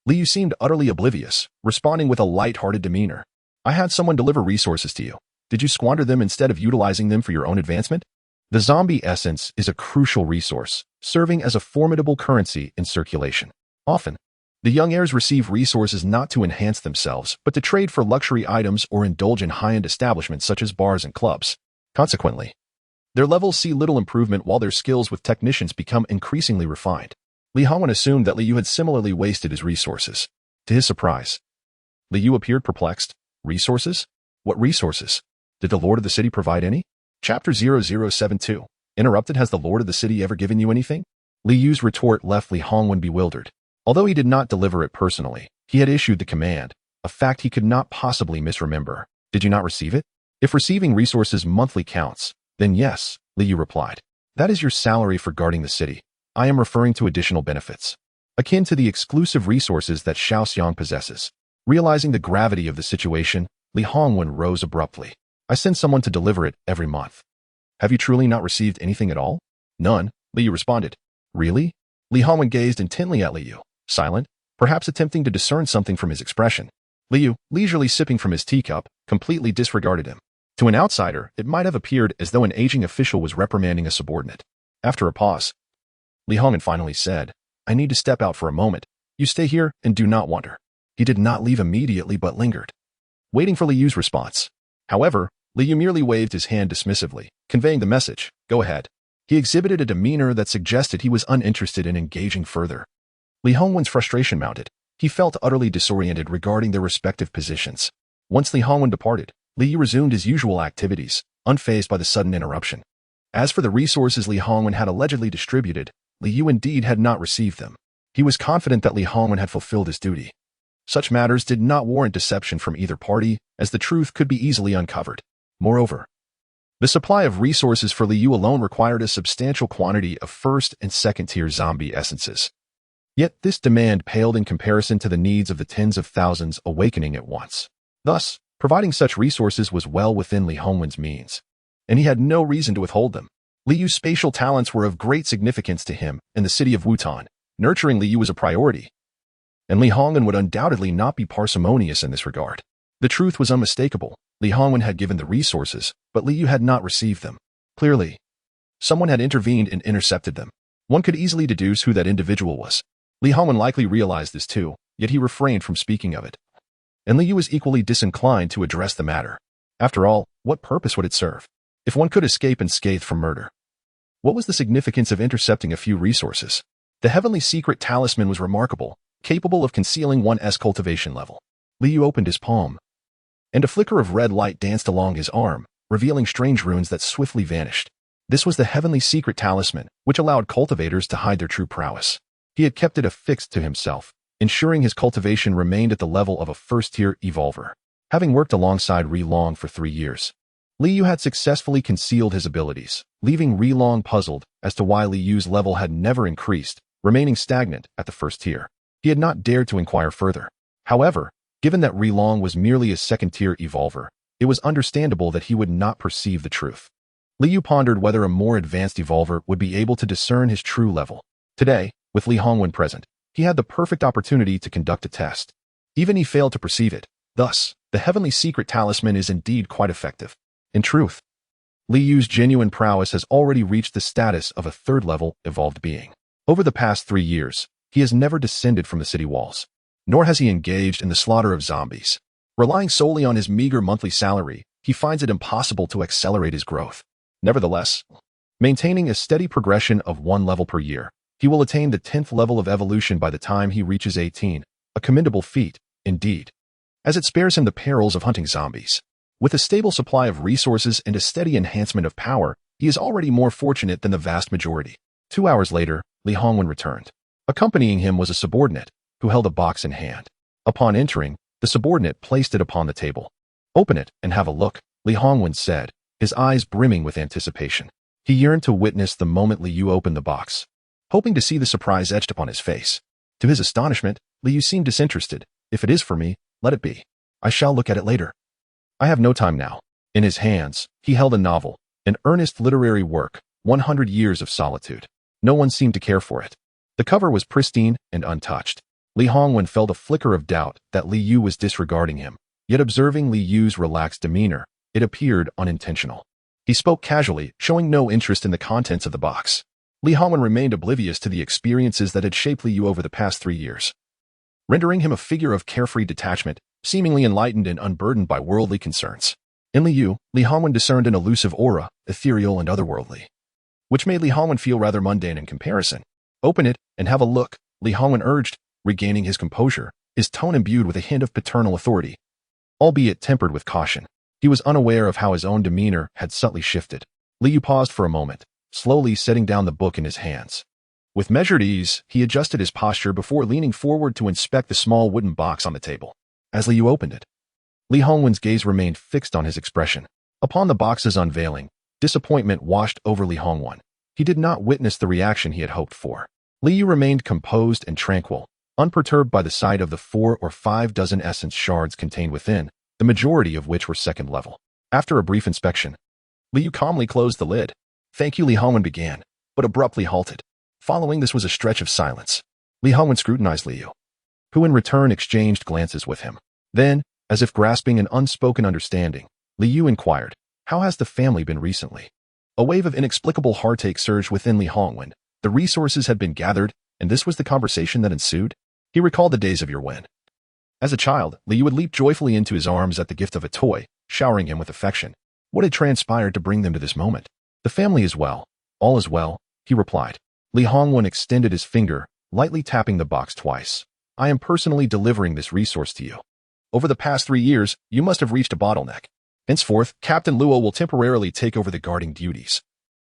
Liu seemed utterly oblivious, responding with a light-hearted demeanor. I had someone deliver resources to you. Did you squander them instead of utilizing them for your own advancement? The zombie essence is a crucial resource, serving as a formidable currency in circulation. Often, the young heirs receive resources not to enhance themselves, but to trade for luxury items or indulge in high-end establishments such as bars and clubs. Consequently, their levels see little improvement while their skills with technicians become increasingly refined. Li Hongwen assumed that Liu had similarly wasted his resources. To his surprise, Liu appeared perplexed. Resources? What resources? Did the Lord of the City provide any? Chapter 0072. Interrupted. Has the Lord of the City ever given you anything? Liu's retort left Li Hongwen bewildered. Although he did not deliver it personally, he had issued the command, a fact he could not possibly misremember. Did you not receive it? If receiving resources monthly counts, then yes, Liu replied. That is your salary for guarding the city. I am referring to additional benefits, akin to the exclusive resources that Shaoxiang possesses. Realizing the gravity of the situation, Li Hongwen rose abruptly. I send someone to deliver it every month. Have you truly not received anything at all? None, Liu responded. Really? Li Hongwen gazed intently at Liu, silent, perhaps attempting to discern something from his expression. Liu, leisurely sipping from his teacup, completely disregarded him. To an outsider, it might have appeared as though an aging official was reprimanding a subordinate. After a pause, Li Hongwen finally said, I need to step out for a moment. You stay here and do not wander. He did not leave immediately but lingered, waiting for Liu's response. However, Liu merely waved his hand dismissively, conveying the message, go ahead. He exhibited a demeanor that suggested he was uninterested in engaging further. Li Hongwen's frustration mounted. He felt utterly disoriented regarding their respective positions. Once Li Hongwen departed, Liu resumed his usual activities, unfazed by the sudden interruption. As for the resources Li Hongwen had allegedly distributed, Liu indeed had not received them. He was confident that Li Hongwen had fulfilled his duty. Such matters did not warrant deception from either party, as the truth could be easily uncovered. Moreover, the supply of resources for Liu alone required a substantial quantity of first- and second-tier zombie essences. Yet this demand paled in comparison to the needs of the tens of thousands awakening at once. Thus, providing such resources was well within Li Hongwen's means, and he had no reason to withhold them. Liu's spatial talents were of great significance to him in the city of Wutan. Nurturing Liu was a priority, and Li Hongwen would undoubtedly not be parsimonious in this regard. The truth was unmistakable. Li Hongwen had given the resources, but Liu had not received them. Clearly, someone had intervened and intercepted them. One could easily deduce who that individual was. Li Hongwen likely realized this too, yet he refrained from speaking of it. And Liu was equally disinclined to address the matter. After all, what purpose would it serve? If one could escape unscathed from murder, what was the significance of intercepting a few resources? The heavenly secret talisman was remarkable, capable of concealing one's cultivation level. Liu opened his palm, and a flicker of red light danced along his arm, revealing strange runes that swiftly vanished. This was the heavenly secret talisman, which allowed cultivators to hide their true prowess. He had kept it affixed to himself, ensuring his cultivation remained at the level of a first-tier evolver. Having worked alongside Liang for 3 years, Liu had successfully concealed his abilities, leaving Liang puzzled as to why Liu's level had never increased, remaining stagnant at the first tier. He had not dared to inquire further. However, given that Liang was merely a second-tier evolver, it was understandable that he would not perceive the truth. Liu pondered whether a more advanced evolver would be able to discern his true level. Today, with Li Hongwen present, he had the perfect opportunity to conduct a test. Even he failed to perceive it. Thus, the heavenly secret talisman is indeed quite effective. In truth, Liu's genuine prowess has already reached the status of a third-level evolved being. Over the past 3 years, he has never descended from the city walls, nor has he engaged in the slaughter of zombies. Relying solely on his meager monthly salary, he finds it impossible to accelerate his growth. Nevertheless, maintaining a steady progression of 1 level per year, he will attain the 10th level of evolution by the time he reaches 18, a commendable feat, indeed, as it spares him the perils of hunting zombies. With a stable supply of resources and a steady enhancement of power, he is already more fortunate than the vast majority. 2 hours later, Li Hongwen returned. Accompanying him was a subordinate, who held a box in hand. Upon entering, the subordinate placed it upon the table. Open it and have a look, Li Hongwen said, his eyes brimming with anticipation. He yearned to witness the moment Liu opened the box, hoping to see the surprise etched upon his face. To his astonishment, Liu seemed disinterested. If it is for me, let it be. I shall look at it later. I have no time now. In his hands, he held a novel, an earnest literary work, 100 Years of Solitude. No one seemed to care for it. The cover was pristine and untouched. Li Hongwen felt a flicker of doubt that Li Yu was disregarding him, yet observing Li Yu's relaxed demeanor, it appeared unintentional. He spoke casually, showing no interest in the contents of the box. Li Hongwen remained oblivious to the experiences that had shaped Li Yu over the past 3 years, rendering him a figure of carefree detachment, seemingly enlightened and unburdened by worldly concerns. In Li Yu, Li Hongwen discerned an elusive aura, ethereal and otherworldly, which made Li Hongwen feel rather mundane in comparison. Open it and have a look, Li Hongwen urged, regaining his composure, his tone imbued with a hint of paternal authority, albeit tempered with caution. He was unaware of how his own demeanor had subtly shifted. Li Yu paused for a moment, slowly setting down the book in his hands. With measured ease, he adjusted his posture before leaning forward to inspect the small wooden box on the table. As Li Yu opened it, Li Hongwen's gaze remained fixed on his expression. Upon the box's unveiling, disappointment washed over Li Hongwen. He did not witness the reaction he had hoped for. Li Yu remained composed and tranquil, unperturbed by the sight of the 4 or 5 dozen essence shards contained within, the majority of which were second level. After a brief inspection, Li Yu calmly closed the lid. "Thank you," Li Hongwen began, but abruptly halted. Following this was a stretch of silence. Li Hongwen scrutinized Li Yu, who in return exchanged glances with him. Then, as if grasping an unspoken understanding, Li Yu inquired, "How has the family been recently?" A wave of inexplicable heartache surged within Li Hongwen. The resources had been gathered, and this was the conversation that ensued? He recalled the days of yore when, as a child, Li Yu would leap joyfully into his arms at the gift of a toy, showering him with affection. What had transpired to bring them to this moment? "The family is well. All is well," he replied. Li Hongwen extended his finger, lightly tapping the box twice. "I am personally delivering this resource to you. Over the past 3 years, you must have reached a bottleneck. Henceforth, Captain Luo will temporarily take over the guarding duties,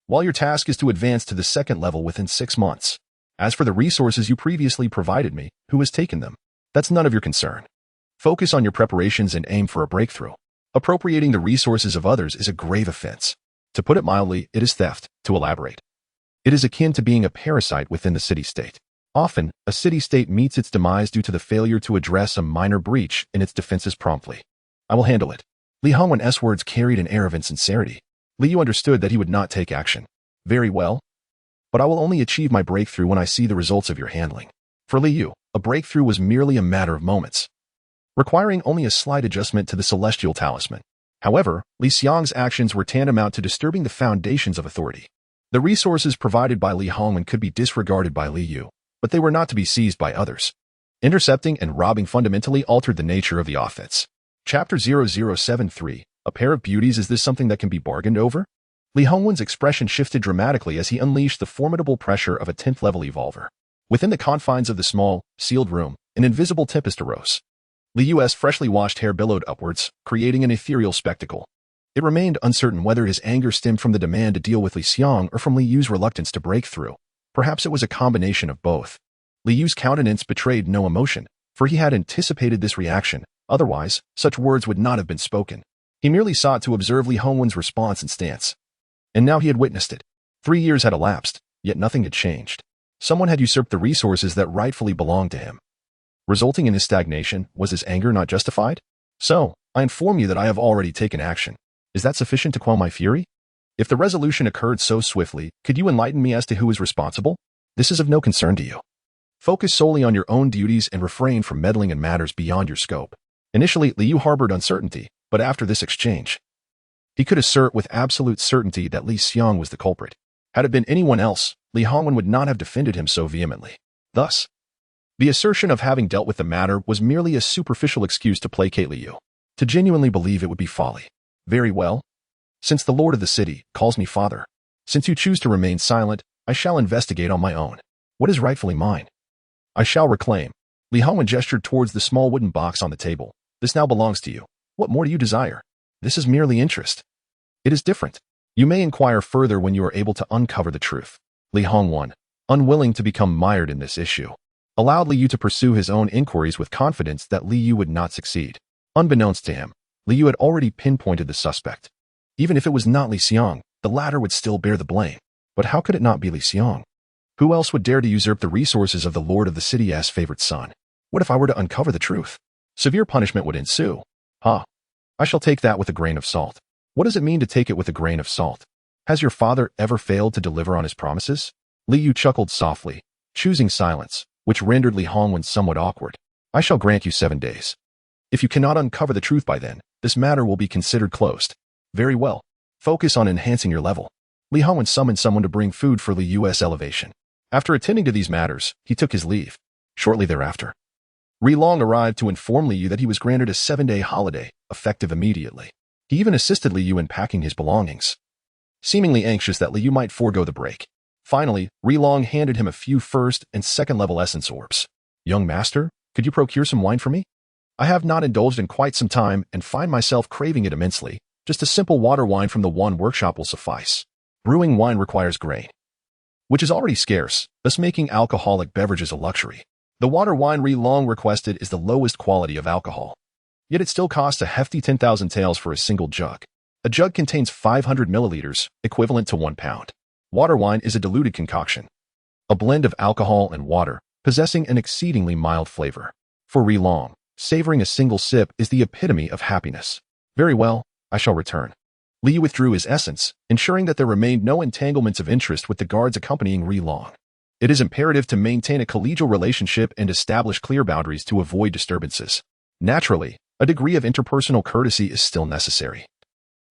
while your task is to advance to the 2nd level within 6 months. As for the resources you previously provided me, who has taken them? That's none of your concern. Focus on your preparations and aim for a breakthrough. Appropriating the resources of others is a grave offense. To put it mildly, it is theft. To elaborate, it is akin to being a parasite within the city-state. Often, a city-state meets its demise due to the failure to address a minor breach in its defenses promptly. I will handle it." Li Hongwen's words carried an air of insincerity. Li Yu understood that he would not take action. "Very well. But I will only achieve my breakthrough when I see the results of your handling." For Li Yu, a breakthrough was merely a matter of moments, requiring only a slight adjustment to the celestial talisman. However, Li Xiang's actions were tantamount to disturbing the foundations of authority. The resources provided by Li Hongwen could be disregarded by Li Yu, but they were not to be seized by others. Intercepting and robbing fundamentally altered the nature of the offense. Chapter 0073, A Pair of Beauties. Is this something that can be bargained over? Li Hongwen's expression shifted dramatically as he unleashed the formidable pressure of a 10th level evolver. Within the confines of the small, sealed room, an invisible tempest arose. Li Yu's freshly washed hair billowed upwards, creating an ethereal spectacle. It remained uncertain whether his anger stemmed from the demand to deal with Li Xiang or from Li Yu's reluctance to break through. Perhaps it was a combination of both. Li Yu's countenance betrayed no emotion, for he had anticipated this reaction. Otherwise, such words would not have been spoken. He merely sought to observe Li Hongwen's response and stance. And now he had witnessed it. 3 years had elapsed, yet nothing had changed. Someone had usurped the resources that rightfully belonged to him. Resulting in his stagnation, was his anger not justified? "So, I inform you that I have already taken action. Is that sufficient to quell my fury? If the resolution occurred so swiftly, could you enlighten me as to who is responsible? This is of no concern to you. Focus solely on your own duties and refrain from meddling in matters beyond your scope." Initially, Li Yu harbored uncertainty, but after this exchange, he could assert with absolute certainty that Li Xiang was the culprit. Had it been anyone else, Li Hongwen would not have defended him so vehemently. Thus, the assertion of having dealt with the matter was merely a superficial excuse to placate Li Yu. To genuinely believe it would be folly. "Very well. Since the lord of the city calls me father, since you choose to remain silent, I shall investigate on my own. What is rightfully mine, I shall reclaim." Li Hongwen gestured towards the small wooden box on the table. "This now belongs to you. What more do you desire? This is merely interest. It is different. You may inquire further when you are able to uncover the truth." Li Hongwen, unwilling to become mired in this issue, allowed Li Yu to pursue his own inquiries with confidence that Li Yu would not succeed. Unbeknownst to him, Li Yu had already pinpointed the suspect. Even if it was not Li Xiang, the latter would still bear the blame. But how could it not be Li Xiang? Who else would dare to usurp the resources of the lord of the city as favorite son? What if I were to uncover the truth? Severe punishment would ensue. I shall take that with a grain of salt. What does it mean to take it with a grain of salt? Has your father ever failed to deliver on his promises? Li Yu chuckled softly, choosing silence, which rendered Li Hongwen somewhat awkward. I shall grant you 7 days. If you cannot uncover the truth by then, this matter will be considered closed. Very well. Focus on enhancing your level. Li Hongwen summoned someone to bring food for Li Yu's elevation. After attending to these matters, he took his leave. Shortly thereafter, Liang arrived to inform Li Yu that he was granted a 7-day holiday, effective immediately. He even assisted Li Yu in packing his belongings, seemingly anxious that Li Yu might forego the break. Finally, Liang handed him a few first and second level essence orbs. Young master, could you procure some wine for me? I have not indulged in quite some time and find myself craving it immensely. Just a simple water wine from the Wan workshop will suffice. Brewing wine requires grain, which is already scarce, thus making alcoholic beverages a luxury. The water wine Liang requested is the lowest quality of alcohol, yet it still costs a hefty 10,000 taels for a single jug. A jug contains 500 milliliters, equivalent to 1 pound. Water wine is a diluted concoction, a blend of alcohol and water, possessing an exceedingly mild flavor. For Liang, savoring a single sip is the epitome of happiness. Very well, I shall return. Li Yu withdrew his essence, ensuring that there remained no entanglements of interest with the guards accompanying Liang. It is imperative to maintain a collegial relationship and establish clear boundaries to avoid disturbances. Naturally, a degree of interpersonal courtesy is still necessary.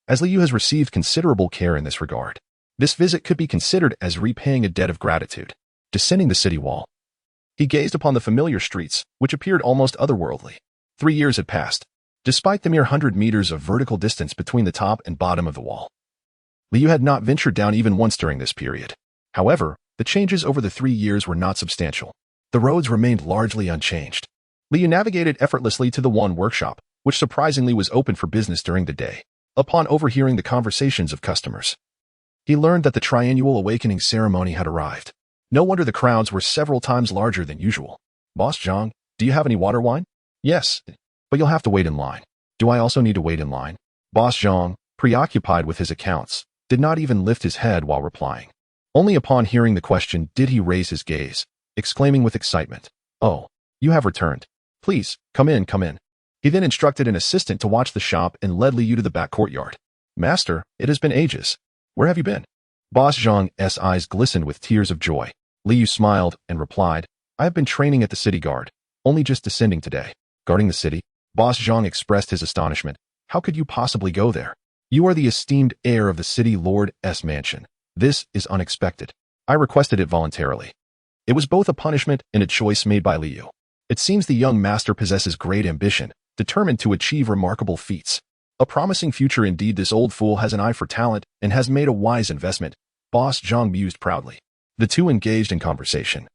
As Li Yu has received considerable care in this regard, this visit could be considered as repaying a debt of gratitude. Descending the city wall, he gazed upon the familiar streets, which appeared almost otherworldly. 3 years had passed, despite the mere 100 meters of vertical distance between the top and bottom of the wall. Li Yu had not ventured down even once during this period. However, the changes over the 3 years were not substantial. The roads remained largely unchanged. Li Yu navigated effortlessly to the Wan workshop, which surprisingly was open for business during the day. Upon overhearing the conversations of customers, he learned that the triannual awakening ceremony had arrived. No wonder the crowds were several times larger than usual. Boss Zhang, do you have any water wine? Yes, but you'll have to wait in line. Do I also need to wait in line? Boss Zhang, preoccupied with his accounts, did not even lift his head while replying. Only upon hearing the question did he raise his gaze, exclaiming with excitement, "Oh, you have returned. Please, come in, come in." He then instructed an assistant to watch the shop and led Li Yu to the back courtyard. Master, it has been ages. Where have you been? Boss Zhang's eyes glistened with tears of joy. Li Yu smiled and replied, I have been training at the city guard, only just descending today. Guarding the city? Boss Zhang expressed his astonishment. How could you possibly go there? You are the esteemed heir of the city lord's mansion. This is unexpected. I requested it voluntarily. It was both a punishment and a choice made by Li Yu. It seems the young master possesses great ambition, determined to achieve remarkable feats. A promising future indeed. This old fool has an eye for talent and has made a wise investment, Boss Zhang mused proudly. The two engaged in conversation,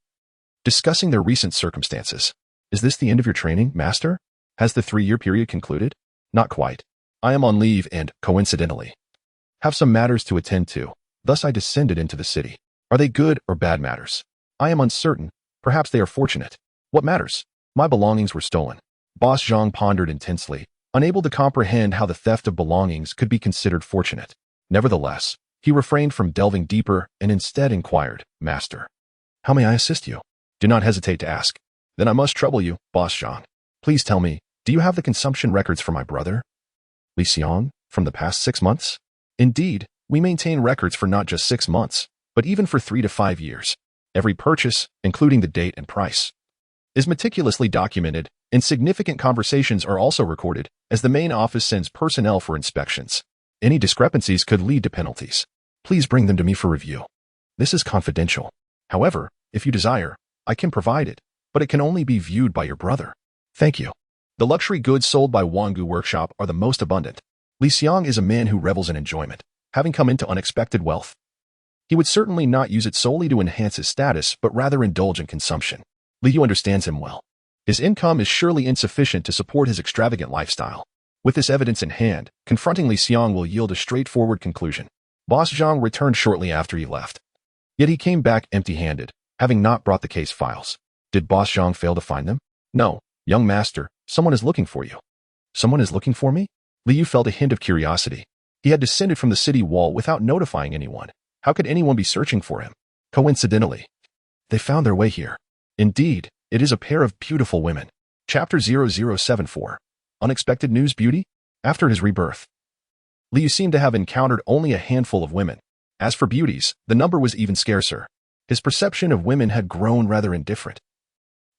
discussing their recent circumstances. Is this the end of your training, master? Has the 3-year period concluded? Not quite. I am on leave and, coincidentally, have some matters to attend to. Thus I descended into the city. Are they good or bad matters? I am uncertain. Perhaps they are fortunate. What matters? My belongings were stolen. Boss Zhang pondered intensely, unable to comprehend how the theft of belongings could be considered fortunate. Nevertheless, he refrained from delving deeper and instead inquired, Master, how may I assist you? Do not hesitate to ask. Then I must trouble you, Boss Zhang. Please tell me, do you have the consumption records for my brother, Liang, from the past 6 months? Indeed, we maintain records for not just 6 months, but even for 3 to 5 years. Every purchase, including the date and price, is meticulously documented, and significant conversations are also recorded, as the main office sends personnel for inspections. Any discrepancies could lead to penalties. Please bring them to me for review. This is confidential. However, if you desire, I can provide it, but it can only be viewed by your brother. Thank you. The luxury goods sold by Wangu Workshop are the most abundant. Liang is a man who revels in enjoyment, having come into unexpected wealth. He would certainly not use it solely to enhance his status, but rather indulge in consumption. Li Yu understands him well. His income is surely insufficient to support his extravagant lifestyle. With this evidence in hand, confronting Liang will yield a straightforward conclusion. Boss Zhang returned shortly after he left. Yet he came back empty-handed, having not brought the case files. Did Boss Zhang fail to find them? No, young master, someone is looking for you. Someone is looking for me? Li Yu felt a hint of curiosity. He had descended from the city wall without notifying anyone. How could anyone be searching for him? Coincidentally, they found their way here. Indeed, it is a pair of beautiful women. Chapter 0074. Unexpected news, beauty? After his rebirth, Li Yu seemed to have encountered only a handful of women. As for beauties, the number was even scarcer. His perception of women had grown rather indifferent.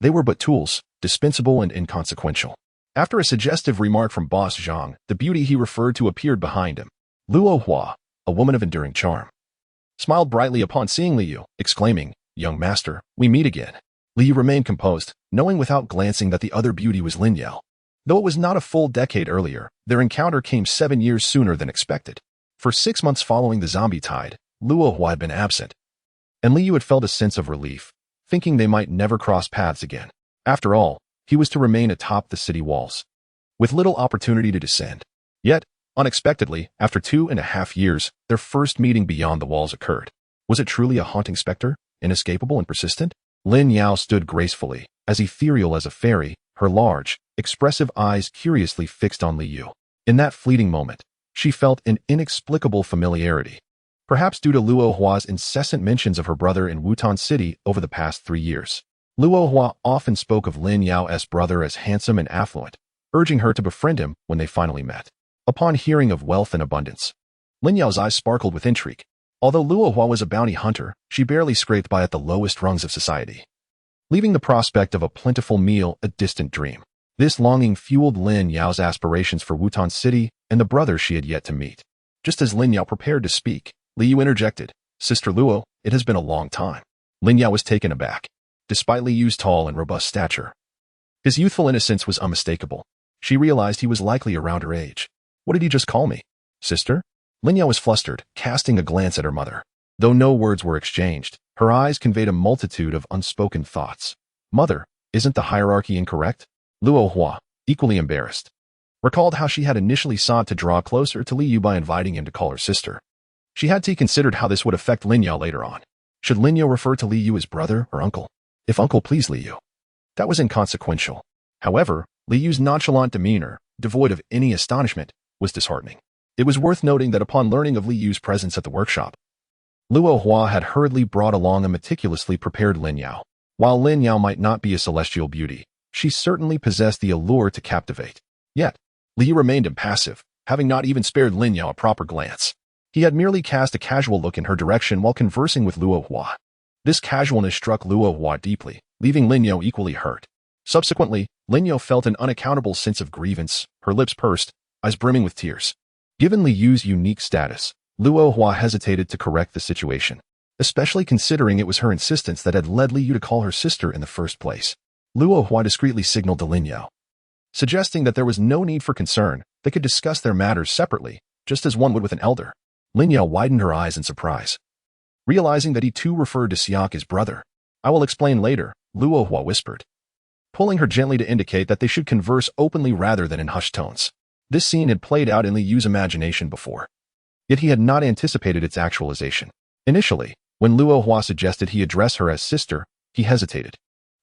They were but tools, dispensable and inconsequential. After a suggestive remark from boss Zhang, the beauty he referred to appeared behind him. Luo Hua, a woman of enduring charm, smiled brightly upon seeing Liu, exclaiming, "Young master, we meet again." Liu remained composed, knowing without glancing that the other beauty was Lin Yao. Though it was not a full decade earlier, their encounter came 7 years sooner than expected. For 6 months following the zombie tide, Luo Hua had been absent, and Liu had felt a sense of relief, thinking they might never cross paths again. After all, he was to remain atop the city walls, with little opportunity to descend. Yet, unexpectedly, after 2.5 years, their first meeting beyond the walls occurred. Was it truly a haunting specter, inescapable and persistent? Lin Yao stood gracefully, as ethereal as a fairy, her large, expressive eyes curiously fixed on Liu. In that fleeting moment, she felt an inexplicable familiarity, perhaps due to Luo Hua's incessant mentions of her brother in Wutan City over the past 3 years. Luo Hua often spoke of Lin Yao's brother as handsome and affluent, urging her to befriend him when they finally met. Upon hearing of wealth and abundance, Lin Yao's eyes sparkled with intrigue. Although Luo Hua was a bounty hunter, she barely scraped by at the lowest rungs of society, leaving the prospect of a plentiful meal a distant dream. This longing fueled Lin Yao's aspirations for Wutan City and the brother she had yet to meet. Just as Lin Yao prepared to speak, Liu interjected, "Sister Luo, it has been a long time." Lin Yao was taken aback. Despite Liu's tall and robust stature, his youthful innocence was unmistakable. She realized he was likely around her age. "What did you just call me? Sister?" Lin Yao was flustered, casting a glance at her mother. Though no words were exchanged, her eyes conveyed a multitude of unspoken thoughts. "Mother, isn't the hierarchy incorrect?" Luo Hua, equally embarrassed, recalled how she had initially sought to draw closer to Liu by inviting him to call her sister. She had considered how this would affect Lin Yao later on. Should Lin Yao refer to Liu as brother or uncle? If uncle pleased Liu, that was inconsequential. However, Liu's nonchalant demeanor, devoid of any astonishment, was disheartening. It was worth noting that upon learning of Liu's presence at the workshop, Luo Hua had hurriedly brought along a meticulously prepared Lin Yao. While Lin Yao might not be a celestial beauty, she certainly possessed the allure to captivate. Yet, Liu remained impassive, having not even spared Lin Yao a proper glance. He had merely cast a casual look in her direction while conversing with Luo Hua. This casualness struck Luo Hua deeply, leaving Lin Yao equally hurt. Subsequently, Lin Yao felt an unaccountable sense of grievance, her lips pursed, eyes brimming with tears. Given Liu's unique status, Luo Hua hesitated to correct the situation, especially considering it was her insistence that had led Liu to call her sister in the first place. Luo Hua discreetly signaled to Lin Yao, suggesting that there was no need for concern, they could discuss their matters separately, just as one would with an elder. Lin Yao widened her eyes in surprise, realizing that he too referred to Xiak as brother. "I will explain later," Luo Hua whispered, pulling her gently to indicate that they should converse openly rather than in hushed tones. This scene had played out in Liu's imagination before, yet he had not anticipated its actualization. Initially, when Luo Hua suggested he address her as sister, he hesitated,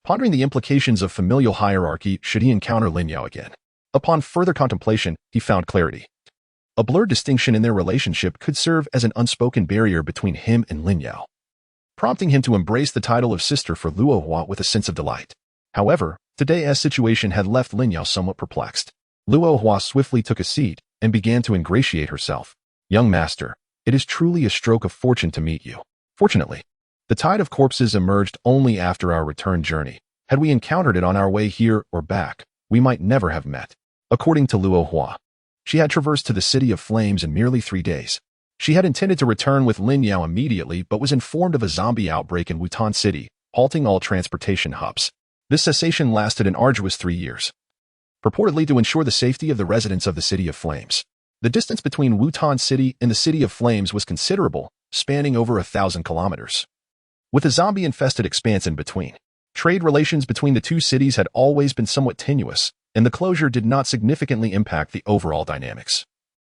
pondering the implications of familial hierarchy should he encounter Lin Yao again. Upon further contemplation, he found clarity. A blurred distinction in their relationship could serve as an unspoken barrier between him and Lin Yao, prompting him to embrace the title of sister for Luo Hua with a sense of delight. However, today's situation had left Lin Yao somewhat perplexed. Luo Hua swiftly took a seat and began to ingratiate herself. "Young master, it is truly a stroke of fortune to meet you. Fortunately, the tide of corpses emerged only after our return journey. Had we encountered it on our way here or back, we might never have met." According to Luo Hua, she had traversed to the City of Flames in merely 3 days. She had intended to return with Lin Yao immediately but was informed of a zombie outbreak in Wutan City, halting all transportation hubs. This cessation lasted an arduous 3 years, purportedly to ensure the safety of the residents of the City of Flames. The distance between Wutan City and the City of Flames was considerable, spanning over 1,000 kilometers, with a zombie-infested expanse in between. Trade relations between the two cities had always been somewhat tenuous, and the closure did not significantly impact the overall dynamics,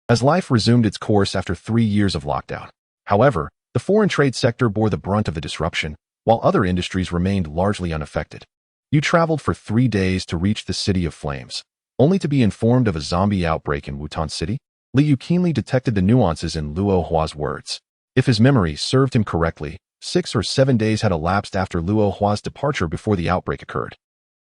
as life resumed its course after 3 years of lockdown. However, the foreign trade sector bore the brunt of the disruption, while other industries remained largely unaffected. You traveled for 3 days to reach the City of Flames, only to be informed of a zombie outbreak in Wutan City? Liu keenly detected the nuances in Luo Hua's words. If his memory served him correctly, 6 or 7 days had elapsed after Luo Hua's departure before the outbreak occurred.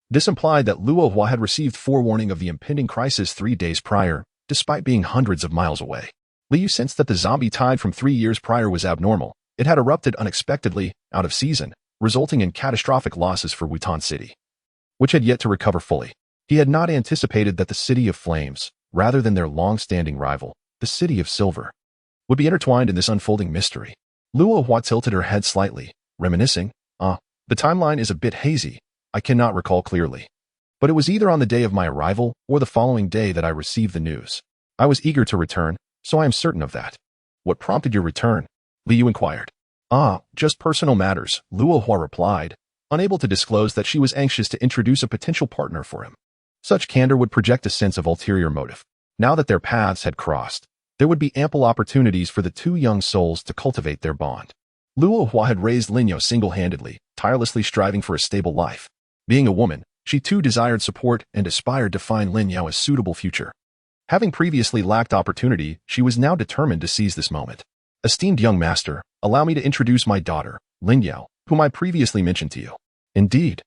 This implied that Luo Hua had received forewarning of the impending crisis 3 days prior, despite being hundreds of miles away. Liu sensed that the zombie tide from 3 years prior was abnormal. It had erupted unexpectedly, out of season, resulting in catastrophic losses for Wutan City. which had yet to recover fully. He had not anticipated that the City of Flames, rather than their long-standing rival, the City of Silver, would be intertwined in this unfolding mystery. Luo Hua tilted her head slightly, reminiscing, the timeline is a bit hazy. I cannot recall clearly. But it was either on the day of my arrival or the following day that I received the news. I was eager to return, so I am certain of that. What prompted your return? Liu inquired. Just personal matters, Luo Hua replied, unable to disclose that she was anxious to introduce a potential partner for him. Such candor would project a sense of ulterior motive. Now that their paths had crossed, there would be ample opportunities for the two young souls to cultivate their bond. Luo Hua had raised Linyao single-handedly, tirelessly striving for a stable life. Being a woman, she too desired support and aspired to find Linyao a suitable future. Having previously lacked opportunity, she was now determined to seize this moment. Esteemed young master, allow me to introduce my daughter, Linyao, whom I previously mentioned to you. Indeed,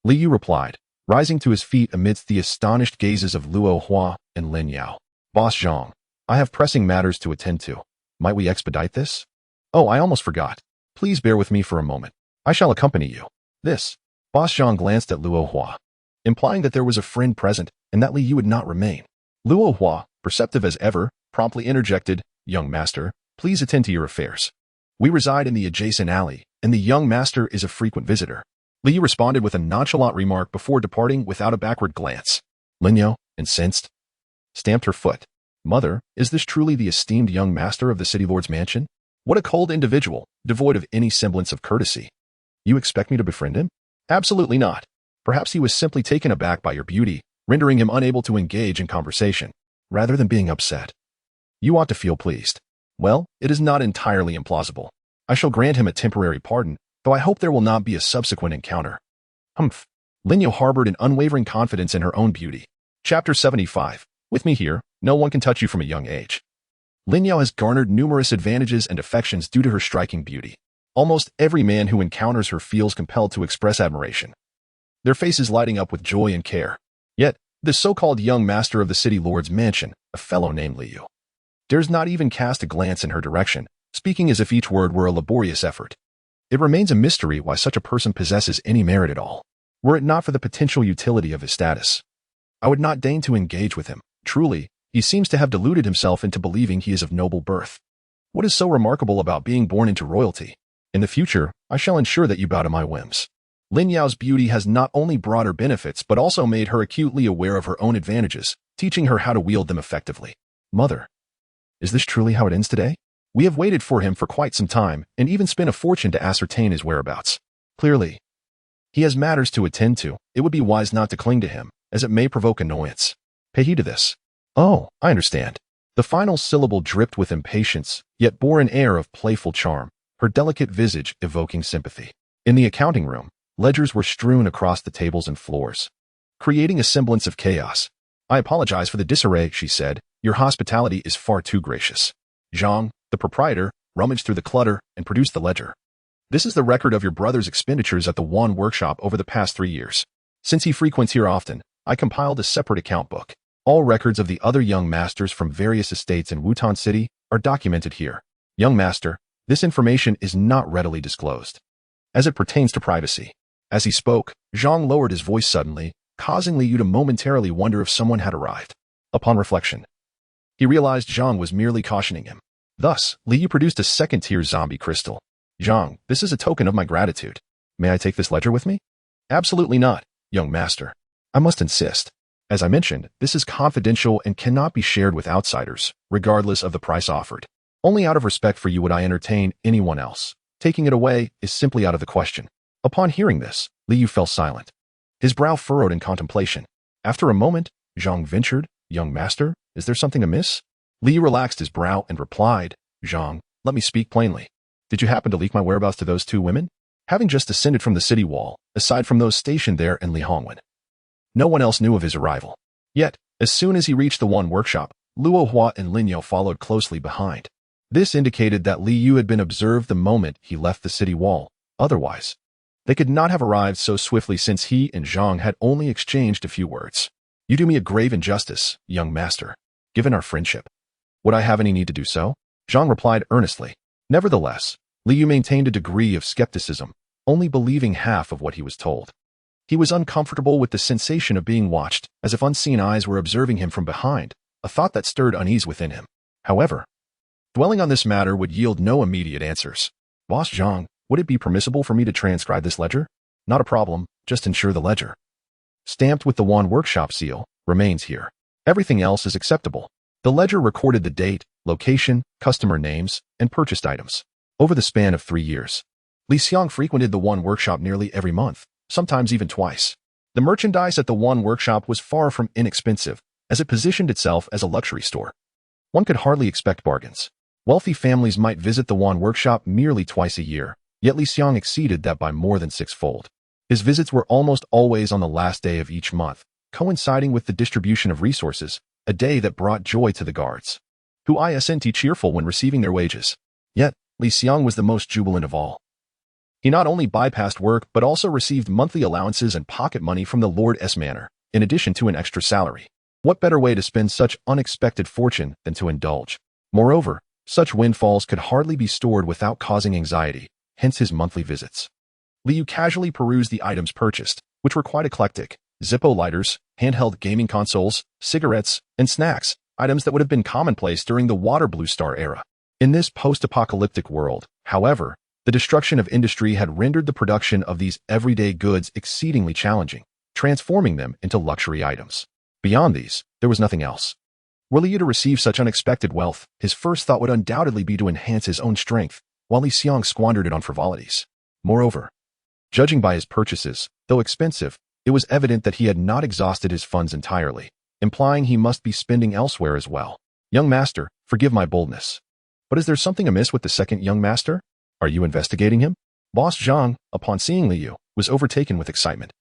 Liu replied, rising to his feet amidst the astonished gazes of Luo Hua and Linyao. Boss Zhang, I have pressing matters to attend to. Might we expedite this? Oh, I almost forgot. Please bear with me for a moment. I shall accompany you. This. Boss Zhang glanced at Luo Hua, implying that there was a friend present and that Liu would not remain. Luo Hua, perceptive as ever, promptly interjected, Young master, please attend to your affairs. We reside in the adjacent alley, and the young master is a frequent visitor. Liu responded with a nonchalant remark before departing without a backward glance. Linyao, incensed, stamped her foot. Mother, is this truly the esteemed young master of the city lord's mansion? What a cold individual, devoid of any semblance of courtesy. You expect me to befriend him? Absolutely not. Perhaps he was simply taken aback by your beauty, rendering him unable to engage in conversation, rather than being upset. You ought to feel pleased. Well, it is not entirely implausible. I shall grant him a temporary pardon, though I hope there will not be a subsequent encounter. Humph. Linyao harbored an unwavering confidence in her own beauty. Chapter 75. With me here, no one can touch you from a young age. Linyao has garnered numerous advantages and affections due to her striking beauty. Almost every man who encounters her feels compelled to express admiration, their faces lighting up with joy and care. Yet, the so-called young master of the city lord's mansion, a fellow named Liu, dares not even cast a glance in her direction, speaking as if each word were a laborious effort. It remains a mystery why such a person possesses any merit at all, were it not for the potential utility of his status. I would not deign to engage with him. Truly, he seems to have deluded himself into believing he is of noble birth. What is so remarkable about being born into royalty? In the future, I shall ensure that you bow to my whims. Linyao's beauty has not only brought her benefits but also made her acutely aware of her own advantages, teaching her how to wield them effectively. Mother, is this truly how it ends today? We have waited for him for quite some time and even spent a fortune to ascertain his whereabouts. Clearly, he has matters to attend to. It would be wise not to cling to him, as it may provoke annoyance. Pay heed to this. Oh, I understand. The final syllable dripped with impatience, yet bore an air of playful charm, her delicate visage evoking sympathy. In the accounting room, ledgers were strewn across the tables and floors, creating a semblance of chaos. I apologize for the disarray, she said. Your hospitality is far too gracious. Zhang, the proprietor, rummaged through the clutter and produced the ledger. This is the record of your brother's expenditures at the Wan workshop over the past 3 years. Since he frequents here often, I compiled a separate account book. All records of the other young masters from various estates in Wutan City are documented here. Young master, this information is not readily disclosed, as it pertains to privacy. As he spoke, Zhang lowered his voice suddenly, causing Liu to momentarily wonder if someone had arrived. Upon reflection, he realized Zhang was merely cautioning him. Thus, Liu produced a second-tier zombie crystal. Zhang, this is a token of my gratitude. May I take this ledger with me? Absolutely not, young master. I must insist. As I mentioned, this is confidential and cannot be shared with outsiders, regardless of the price offered. Only out of respect for you would I entertain anyone else. Taking it away is simply out of the question. Upon hearing this, Liu fell silent, his brow furrowed in contemplation. After a moment, Zhang ventured, Young master, is there something amiss? Liu relaxed his brow and replied, Zhang, let me speak plainly. Did you happen to leak my whereabouts to those 2 women? Having just descended from the city wall, aside from those stationed there in Lihongwen, no one else knew of his arrival. Yet, as soon as he reached the Wan workshop, Luo Hua and Linyao followed closely behind. This indicated that Liu had been observed the moment he left the city wall. Otherwise, they could not have arrived so swiftly since he and Zhang had only exchanged a few words. You do me a grave injustice, young master. Given our friendship, would I have any need to do so? Zhang replied earnestly. Nevertheless, Liu maintained a degree of skepticism, only believing half of what he was told. He was uncomfortable with the sensation of being watched, as if unseen eyes were observing him from behind, a thought that stirred unease within him. However, dwelling on this matter would yield no immediate answers. Boss Zhang, would it be permissible for me to transcribe this ledger? Not a problem, just ensure the ledger, stamped with the Yuan Workshop seal, remains here. Everything else is acceptable. The ledger recorded the date, location, customer names, and purchased items. Over the span of 3 years, Liang frequented the Yuan Workshop nearly every month, sometimes even twice. The merchandise at the Yuan Workshop was far from inexpensive, as it positioned itself as a luxury store. One could hardly expect bargains. Wealthy families might visit the Yuan Workshop merely twice a year, yet Liang exceeded that by more than 6-fold. His visits were almost always on the last day of each month, coinciding with the distribution of resources, a day that brought joy to the guards, who isn't cheerful when receiving their wages. Yet, Liang was the most jubilant of all. He not only bypassed work but also received monthly allowances and pocket money from the Lord's manor, in addition to an extra salary. What better way to spend such unexpected fortune than to indulge? Moreover, such windfalls could hardly be stored without causing anxiety, hence his monthly visits. Liu casually perused the items purchased, which were quite eclectic: Zippo lighters, handheld gaming consoles, cigarettes, and snacks, items that would have been commonplace during the Water Blue Star era. In this post-apocalyptic world, however, the destruction of industry had rendered the production of these everyday goods exceedingly challenging, transforming them into luxury items. Beyond these, there was nothing else. Were Liu to receive such unexpected wealth, his first thought would undoubtedly be to enhance his own strength, while Liang squandered it on frivolities. Moreover, judging by his purchases, though expensive, it was evident that he had not exhausted his funds entirely, implying he must be spending elsewhere as well. Young master, forgive my boldness. But is there something amiss with the second young master? Are you investigating him? Boss Zhang, upon seeing Liu, was overtaken with excitement,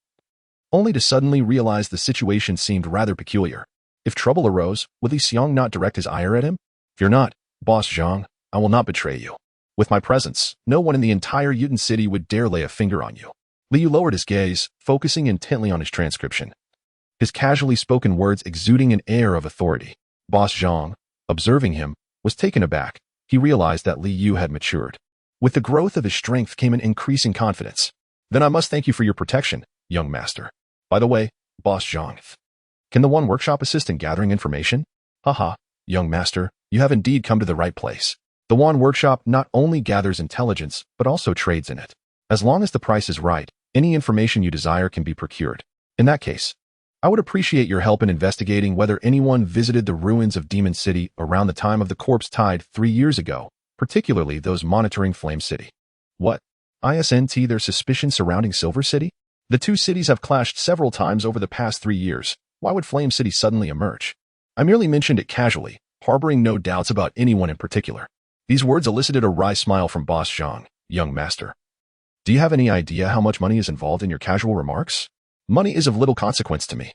only to suddenly realize the situation seemed rather peculiar. If trouble arose, would Liang not direct his ire at him? Fear not, Boss Zhang, I will not betray you. With my presence, no one in the entire Yuten city would dare lay a finger on you. Liu lowered his gaze, focusing intently on his transcription, his casually spoken words exuding an air of authority. Boss Zhang, observing him, was taken aback. He realized that Liu had matured. With the growth of his strength came an increasing confidence. Then I must thank you for your protection, young master. By the way, Boss Zhang, can the Yuan Workshop assist in gathering information? Haha, young master, you have indeed come to the right place. The Yuan Workshop not only gathers intelligence, but also trades in it. As long as the price is right, any information you desire can be procured. In that case, I would appreciate your help in investigating whether anyone visited the ruins of Demon City around the time of the corpse tide 3 years ago, particularly those monitoring Flame City. What? Isn't their suspicion surrounding Silver City? The two cities have clashed several times over the past 3 years. Why would Flame City suddenly emerge? I merely mentioned it casually, harboring no doubts about anyone in particular. These words elicited a wry smile from Boss Zhang. Young master, do you have any idea how much money is involved in your casual remarks? Money is of little consequence to me.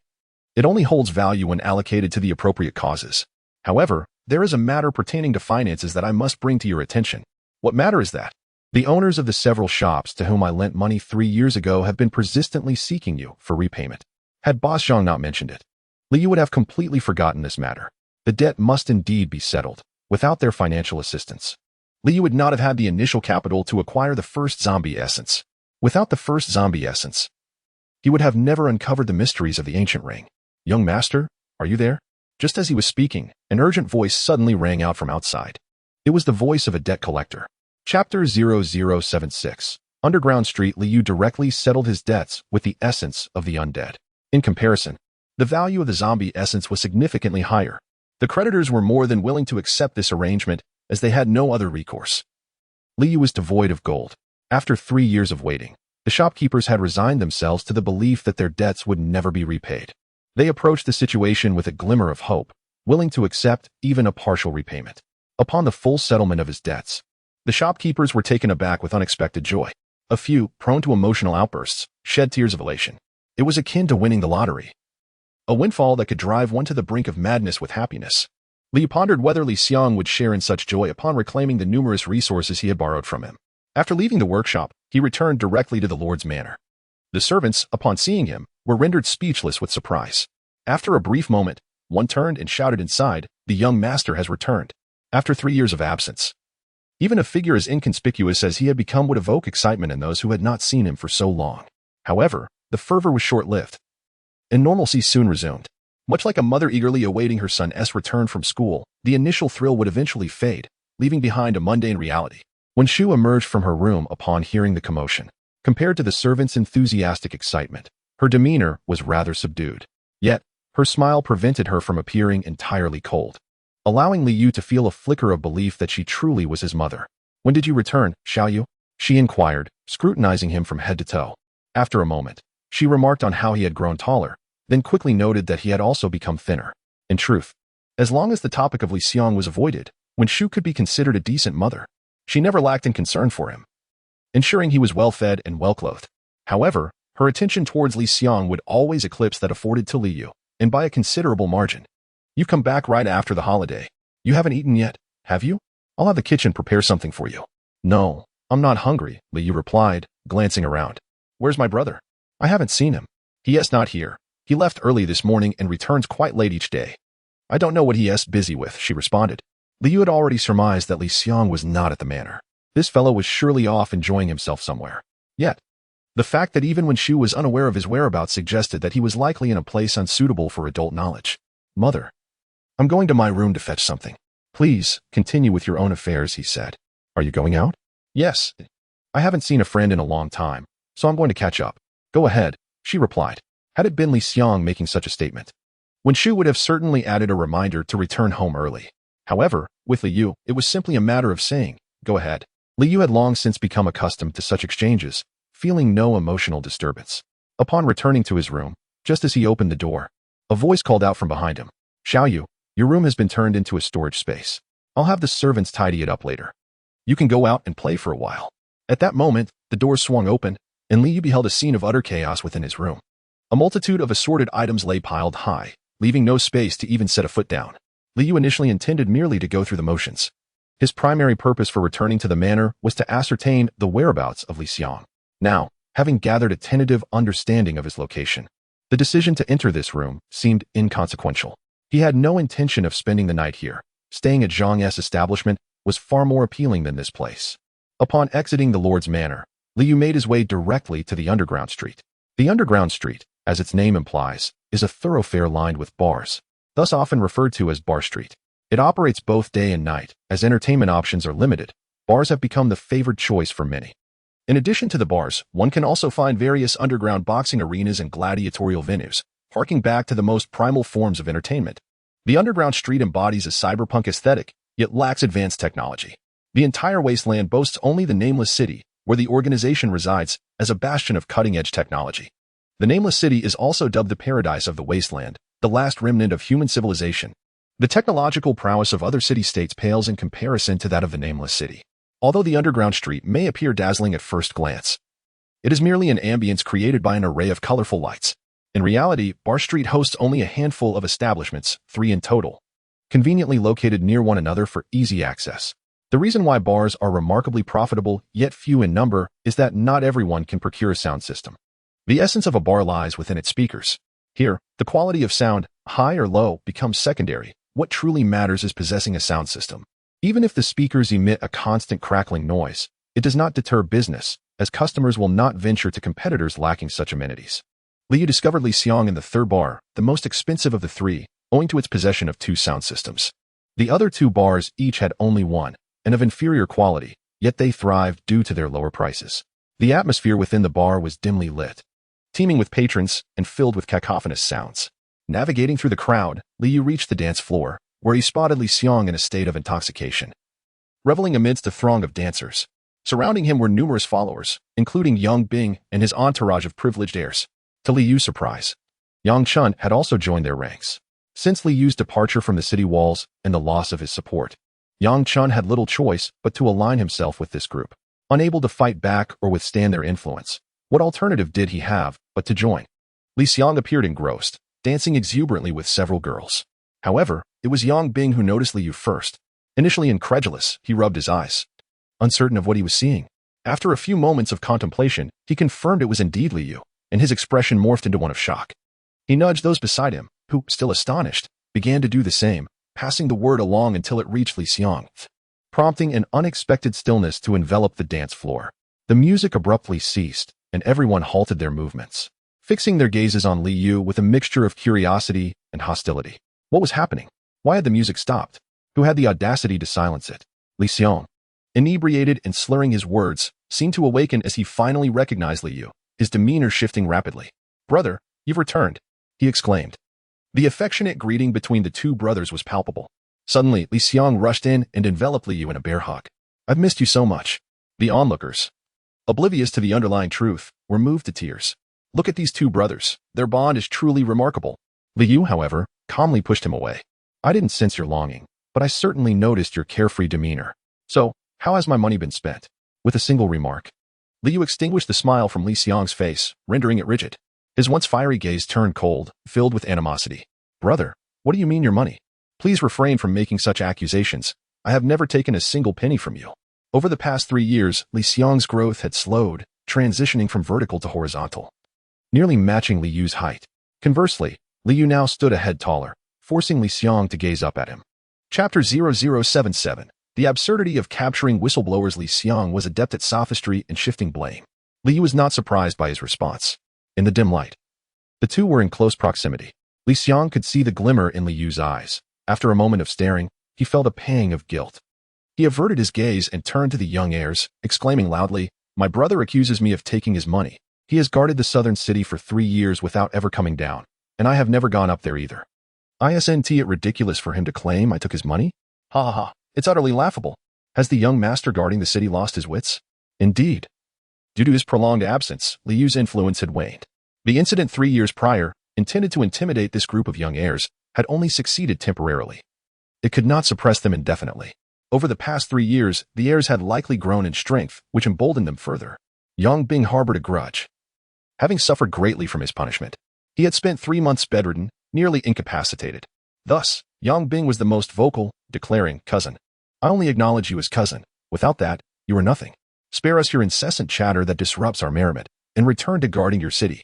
It only holds value when allocated to the appropriate causes. However, there is a matter pertaining to finances that I must bring to your attention. What matter is that? The owners of the several shops to whom I lent money 3 years ago have been persistently seeking you for repayment. Had Boss Zhang not mentioned it, Liu would have completely forgotten this matter. The debt must indeed be settled. Without their financial assistance, Liu would not have had the initial capital to acquire the first zombie essence. Without the first zombie essence, he would have never uncovered the mysteries of the ancient ring. Young master, are you there? Just as he was speaking, an urgent voice suddenly rang out from outside. It was the voice of a debt collector. Chapter 0076. Underground Street. Liu directly settled his debts with the essence of the undead. In comparison, the value of the zombie essence was significantly higher. The creditors were more than willing to accept this arrangement, as they had no other recourse. Liu was devoid of gold. After 3 years of waiting, the shopkeepers had resigned themselves to the belief that their debts would never be repaid. They approached the situation with a glimmer of hope, willing to accept even a partial repayment. Upon the full settlement of his debts, the shopkeepers were taken aback with unexpected joy. A few, prone to emotional outbursts, shed tears of elation. It was akin to winning the lottery, a windfall that could drive one to the brink of madness with happiness. Liu pondered whether Liang would share in such joy upon reclaiming the numerous resources he had borrowed from him. After leaving the workshop, he returned directly to the Lord's manor. The servants, upon seeing him, were rendered speechless with surprise. After a brief moment, one turned and shouted inside, "The young master has returned." After 3 years of absence, even a figure as inconspicuous as he had become would evoke excitement in those who had not seen him for so long. However, the fervor was short-lived, and normalcy soon resumed. Much like a mother eagerly awaiting her son's return from school, the initial thrill would eventually fade, leaving behind a mundane reality. When Shu emerged from her room upon hearing the commotion, compared to the servant's enthusiastic excitement, her demeanor was rather subdued. Yet, her smile prevented her from appearing entirely cold, allowing Liu to feel a flicker of belief that she truly was his mother. "When did you return, Xiaoyu?" she inquired, scrutinizing him from head to toe. After a moment, she remarked on how he had grown taller, then quickly noted that he had also become thinner. In truth, as long as the topic of Liang was avoided, when Shu could be considered a decent mother, she never lacked in concern for him, ensuring he was well-fed and well-clothed. However, her attention towards Liang would always eclipse that afforded to Liu, and by a considerable margin. "You've come back right after the holiday. You haven't eaten yet, have you? I'll have the kitchen prepare something for you." "No, I'm not hungry," Liu replied, glancing around. "Where's my brother? I haven't seen him." "He is not here. He left early this morning and returns quite late each day. I don't know what he is busy with," she responded. Liu had already surmised that Liang was not at the manor. This fellow was surely off enjoying himself somewhere. Yet, the fact that even when Shu was unaware of his whereabouts suggested that he was likely in a place unsuitable for adult knowledge. "Mother, I'm going to my room to fetch something. Please, continue with your own affairs," he said. "Are you going out?" "Yes. I haven't seen a friend in a long time, so I'm going to catch up." "Go ahead," she replied. Had it been Liang making such a statement, when Shu would have certainly added a reminder to return home early. However, with Liu, it was simply a matter of saying, "Go ahead." Liu had long since become accustomed to such exchanges, feeling no emotional disturbance. Upon returning to his room, just as he opened the door, a voice called out from behind him. "Xiaoyu, your room has been turned into a storage space. I'll have the servants tidy it up later. You can go out and play for a while." At that moment, the door swung open, and Liu beheld a scene of utter chaos within his room. A multitude of assorted items lay piled high, leaving no space to even set a foot down. Liu initially intended merely to go through the motions. His primary purpose for returning to the manor was to ascertain the whereabouts of Liang. Now, having gathered a tentative understanding of his location, the decision to enter this room seemed inconsequential. He had no intention of spending the night here. Staying at Zhang's establishment was far more appealing than this place. Upon exiting the Lord's manor, Liu made his way directly to the underground street. The underground street, as its name implies, is a thoroughfare lined with bars, thus often referred to as Bar Street. It operates both day and night. As entertainment options are limited, bars have become the favored choice for many. In addition to the bars, one can also find various underground boxing arenas and gladiatorial venues, harking back to the most primal forms of entertainment. The underground street embodies a cyberpunk aesthetic, yet lacks advanced technology. The entire wasteland boasts only the Nameless City, where the organization resides, as a bastion of cutting-edge technology. The Nameless City is also dubbed the paradise of the wasteland, the last remnant of human civilization. The technological prowess of other city-states pales in comparison to that of the Nameless City. Although the underground street may appear dazzling at first glance, it is merely an ambience created by an array of colorful lights. In reality, Bar Street hosts only a handful of establishments, 3 in total, conveniently located near one another for easy access. The reason why bars are remarkably profitable, yet few in number, is that not everyone can procure a sound system. The essence of a bar lies within its speakers. Here, the quality of sound, high or low, becomes secondary. What truly matters is possessing a sound system. Even if the speakers emit a constant crackling noise, it does not deter business, as customers will not venture to competitors lacking such amenities. Liu discovered Liang in the third bar, the most expensive of the 3, owing to its possession of 2 sound systems. The other 2 bars each had only one, and of inferior quality, yet they thrived due to their lower prices. The atmosphere within the bar was dimly lit, teeming with patrons and filled with cacophonous sounds. Navigating through the crowd, Liu reached the dance floor, where he spotted Liang in a state of intoxication, reveling amidst a throng of dancers. Surrounding him were numerous followers, including Yang Bing and his entourage of privileged heirs. To Liu's surprise, Yang Chun had also joined their ranks. Since Liu's departure from the city walls and the loss of his support, Yang Chun had little choice but to align himself with this group. Unable to fight back or withstand their influence, what alternative did he have but to join? Liang appeared engrossed, dancing exuberantly with several girls. However, it was Yang Bing who noticed Liu first. Initially incredulous, he rubbed his eyes, uncertain of what he was seeing. After a few moments of contemplation, he confirmed it was indeed Liu, and his expression morphed into one of shock. He nudged those beside him, who, still astonished, began to do the same, passing the word along until it reached Liang, prompting an unexpected stillness to envelop the dance floor. The music abruptly ceased, and everyone halted their movements, fixing their gazes on Li Yu with a mixture of curiosity and hostility. What was happening? Why had the music stopped? Who had the audacity to silence it? Li Xiong, inebriated and slurring his words, seemed to awaken as he finally recognized Li Yu, his demeanor shifting rapidly. "Brother, you've returned," he exclaimed. The affectionate greeting between the two brothers was palpable. Suddenly, Li Xiong rushed in and enveloped Li Yu in a bear hug. "I've missed you so much." The onlookers, oblivious to the underlying truth, were moved to tears. "Look at these two brothers. Their bond is truly remarkable." Li Yu, however, calmly pushed him away. "I didn't sense your longing, but I certainly noticed your carefree demeanor. So, how has my money been spent?" With a single remark, Li Yu extinguished the smile from Li Xiong's face, rendering it rigid. His once fiery gaze turned cold, filled with animosity. "Brother, what do you mean your money? Please refrain from making such accusations. I have never taken a single penny from you." Over the past 3 years, Li Xiong's growth had slowed, transitioning from vertical to horizontal, nearly matching Li Yu's height. Conversely, Li Yu now stood a head taller, forcing Li Xiong to gaze up at him. Chapter 0077. The absurdity of capturing whistleblowers. Li Xiong was adept at sophistry and shifting blame. Li Yu was not surprised by his response. In the dim light, the two were in close proximity. Li Xiong could see the glimmer in Li Yu's eyes. After a moment of staring, he felt a pang of guilt. He averted his gaze and turned to the young heirs, exclaiming loudly, "My brother accuses me of taking his money. He has guarded the southern city for 3 years without ever coming down, and I have never gone up there either. Isn't it ridiculous for him to claim I took his money? Ha ha ha, it's utterly laughable. Has the young master guarding the city lost his wits?" Indeed. Due to his prolonged absence, Li Yu's influence had waned. The incident 3 years prior, intended to intimidate this group of young heirs, had only succeeded temporarily. It could not suppress them indefinitely. Over the past 3 years, the heirs had likely grown in strength, which emboldened them further. Yang Bing harbored a grudge. Having suffered greatly from his punishment, he had spent 3 months bedridden, nearly incapacitated. Thus, Yang Bing was the most vocal, declaring, "Cousin, I only acknowledge you as cousin. Without that, you are nothing. Spare us your incessant chatter that disrupts our merriment, and return to guarding your city.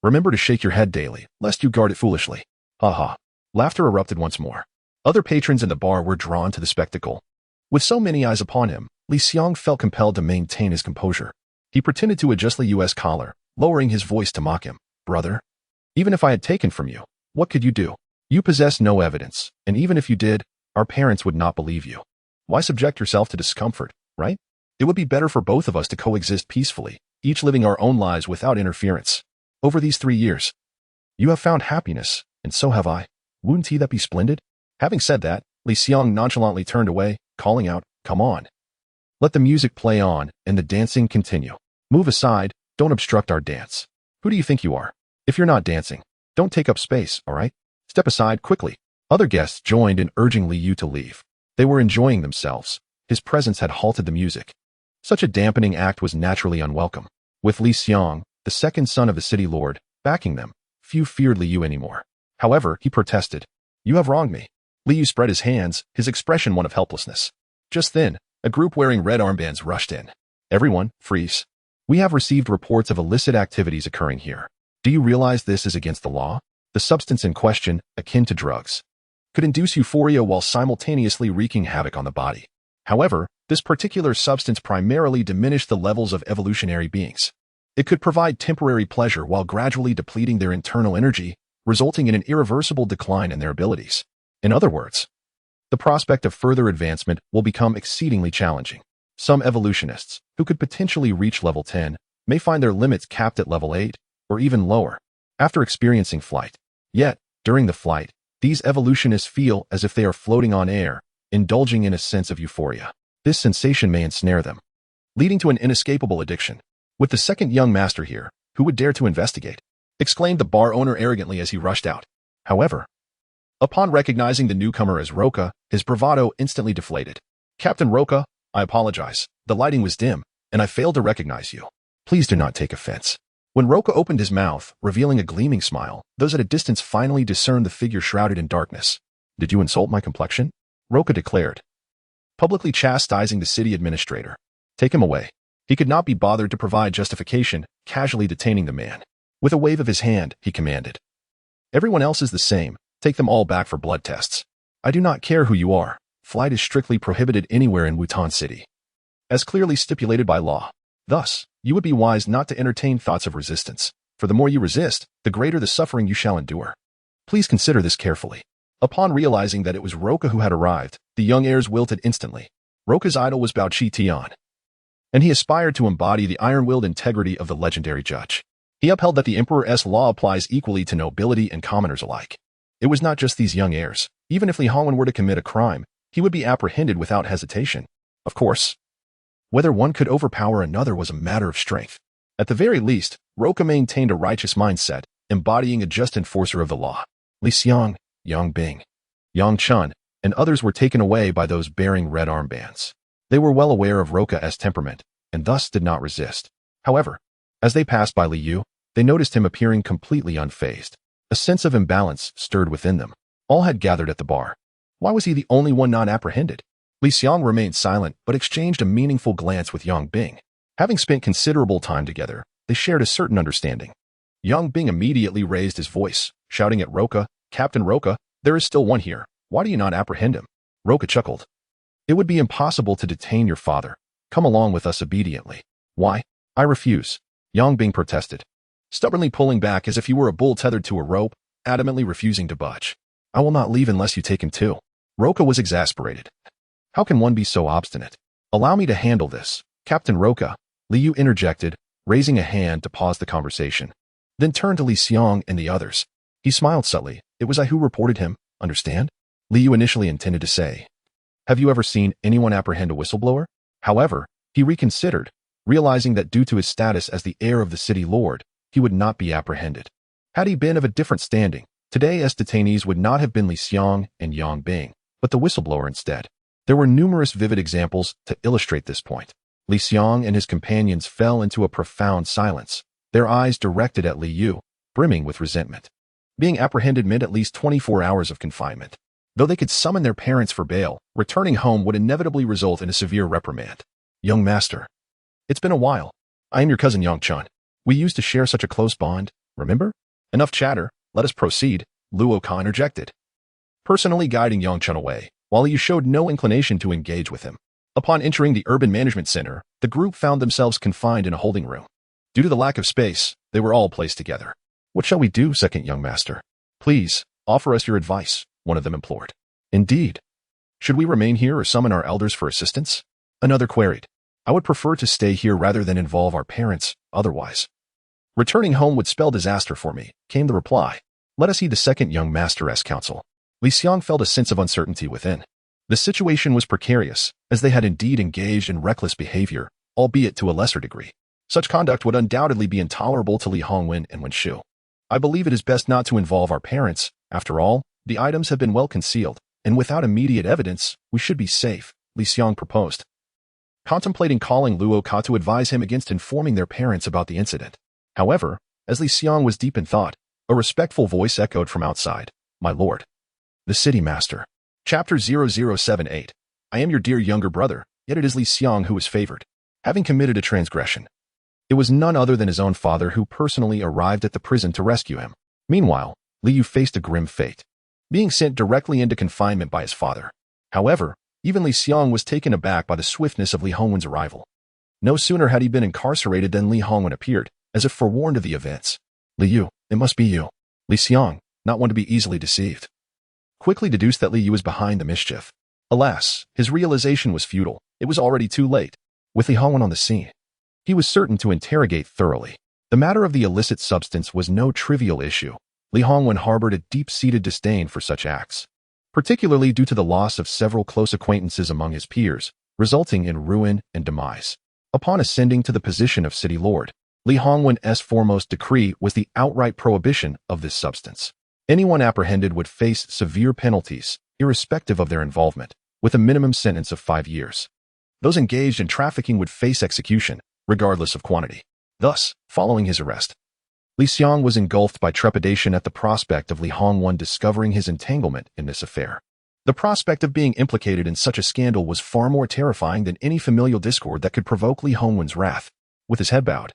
Remember to shake your head daily, lest you guard it foolishly." Ha ha. Laughter erupted once more. Other patrons in the bar were drawn to the spectacle. With so many eyes upon him, Li Xiong felt compelled to maintain his composure. He pretended to adjust Li Yu's collar, lowering his voice to mock him. "Brother, even if I had taken from you, what could you do? You possess no evidence, and even if you did, our parents would not believe you. Why subject yourself to discomfort, right? It would be better for both of us to coexist peacefully, each living our own lives without interference. Over these 3 years, you have found happiness, and so have I. Wouldn't that be splendid?" Having said that, Li Xiong nonchalantly turned away, calling out, "Come on. Let the music play on and the dancing continue. Move aside, don't obstruct our dance. Who do you think you are? If you're not dancing, don't take up space, all right? Step aside quickly." Other guests joined in urging Li Yu to leave. They were enjoying themselves. His presence had halted the music. Such a dampening act was naturally unwelcome. With Li Xiong, the second son of the city lord, backing them, few feared Li Yu anymore. However, he protested, "You have wronged me." Li Yu spread his hands, his expression one of helplessness. Just then, a group wearing red armbands rushed in. "Everyone, freeze. We have received reports of illicit activities occurring here. Do you realize this is against the law? The substance in question, akin to drugs, could induce euphoria while simultaneously wreaking havoc on the body. However, this particular substance primarily diminished the levels of evolutionary beings. It could provide temporary pleasure while gradually depleting their internal energy, resulting in an irreversible decline in their abilities. In other words, the prospect of further advancement will become exceedingly challenging. Some evolutionists, who could potentially reach level 10, may find their limits capped at level 8, or even lower, after experiencing flight. Yet, during the flight, these evolutionists feel as if they are floating on air, indulging in a sense of euphoria. This sensation may ensnare them, leading to an inescapable addiction. "With the second young master here, who would dare to investigate?" exclaimed the bar owner arrogantly as he rushed out. However, upon recognizing the newcomer as Roca, his bravado instantly deflated. "Captain Roca, I apologize. The lighting was dim, and I failed to recognize you. Please do not take offense." When Roca opened his mouth, revealing a gleaming smile, those at a distance finally discerned the figure shrouded in darkness. "Did you insult my complexion?" Roca declared, publicly chastising the city administrator. "Take him away." He could not be bothered to provide justification, casually detaining the man. With a wave of his hand, he commanded, "Everyone else is the same. Take them all back for blood tests. I do not care who you are. Flight is strictly prohibited anywhere in Wutan City, as clearly stipulated by law. Thus, you would be wise not to entertain thoughts of resistance. For the more you resist, the greater the suffering you shall endure. Please consider this carefully. Upon realizing that it was Roka who had arrived, the young heirs wilted instantly. Roka's idol was Bao Chi Tian, and he aspired to embody the iron-willed integrity of the legendary judge. He upheld that the Emperor's law applies equally to nobility and commoners alike. It was not just these young heirs. Even if Li Hongwen were to commit a crime, he would be apprehended without hesitation. Of course, whether one could overpower another was a matter of strength. At the very least, Roka maintained a righteous mindset, embodying a just enforcer of the law. Li Xiang, Yang Bing, Yang Chun, and others were taken away by those bearing red armbands. They were well aware of Roka's temperament, and thus did not resist. However, as they passed by Li Yu, they noticed him appearing completely unfazed. A sense of imbalance stirred within them. All had gathered at the bar. Why was he the only one not apprehended? Li Xiang remained silent, but exchanged a meaningful glance with Yang Bing. Having spent considerable time together, they shared a certain understanding. Yang Bing immediately raised his voice, shouting at Roka, "Captain Roka, there is still one here. Why do you not apprehend him?" Roka chuckled. "It would be impossible to detain your father. Come along with us obediently." "Why? I refuse," Yang Bing protested, stubbornly pulling back as if he were a bull tethered to a rope, adamantly refusing to budge. "I will not leave unless you take him too." Roka was exasperated. How can one be so obstinate? "Allow me to handle this, Captain Roka," Li Yu interjected, raising a hand to pause the conversation. Then turned to Li Xiang and the others. He smiled subtly. "It was I who reported him, understand?" Li Yu initially intended to say, "Have you ever seen anyone apprehend a whistleblower?" However, he reconsidered, realizing that due to his status as the heir of the city lord, he would not be apprehended. Had he been of a different standing, today's detainees would not have been Li Xiang and Yang Bing, but the whistleblower instead. There were numerous vivid examples to illustrate this point. Li Xiang and his companions fell into a profound silence, their eyes directed at Li Yu, brimming with resentment. Being apprehended meant at least 24 hours of confinement. Though they could summon their parents for bail, returning home would inevitably result in a severe reprimand. "Young master, it's been a while. I am your cousin Yang Chun. We used to share such a close bond, remember?" "Enough chatter, let us proceed," Luo Ka interjected, personally guiding Yang Chun away, while he showed no inclination to engage with him. Upon entering the Urban Management Center, the group found themselves confined in a holding room. Due to the lack of space, they were all placed together. "What shall we do, second young master? Please, offer us your advice," one of them implored. "Indeed. Should we remain here or summon our elders for assistance?" Another queried. "I would prefer to stay here rather than involve our parents, otherwise. Returning home would spell disaster for me," came the reply. "Let us heed the second young master's counsel." Li Xiang felt a sense of uncertainty within. The situation was precarious, as they had indeed engaged in reckless behavior, albeit to a lesser degree. Such conduct would undoubtedly be intolerable to Li Hongwen and Wen Shu. "I believe it is best not to involve our parents. After all, the items have been well concealed, and without immediate evidence, we should be safe," Li Xiang proposed, contemplating calling Luo Ka to advise him against informing their parents about the incident. However, as Li Xiang was deep in thought, a respectful voice echoed from outside. "My lord." The City Master. Chapter 0078. I am your dear younger brother, yet it is Li Xiang who is favored, having committed a transgression. It was none other than his own father who personally arrived at the prison to rescue him. Meanwhile, Li Yu faced a grim fate, being sent directly into confinement by his father. However, even Li Xiang was taken aback by the swiftness of Li Hongwen's arrival. No sooner had he been incarcerated than Li Hongwen appeared, as if forewarned of the events. "Li Yu, it must be you." Li Xiang, not one to be easily deceived, quickly deduced that Li Yu was behind the mischief. Alas, his realization was futile. It was already too late. With Li Hongwen on the scene, he was certain to interrogate thoroughly. The matter of the illicit substance was no trivial issue. Li Hongwen harbored a deep-seated disdain for such acts, particularly due to the loss of several close acquaintances among his peers, resulting in ruin and demise. Upon ascending to the position of city lord, Li Hongwen's foremost decree was the outright prohibition of this substance. Anyone apprehended would face severe penalties, irrespective of their involvement, with a minimum sentence of 5 years. Those engaged in trafficking would face execution, regardless of quantity. Thus, following his arrest, Li Xiang was engulfed by trepidation at the prospect of Li Hongwen discovering his entanglement in this affair. The prospect of being implicated in such a scandal was far more terrifying than any familial discord that could provoke Li Hongwen's wrath. With his head bowed,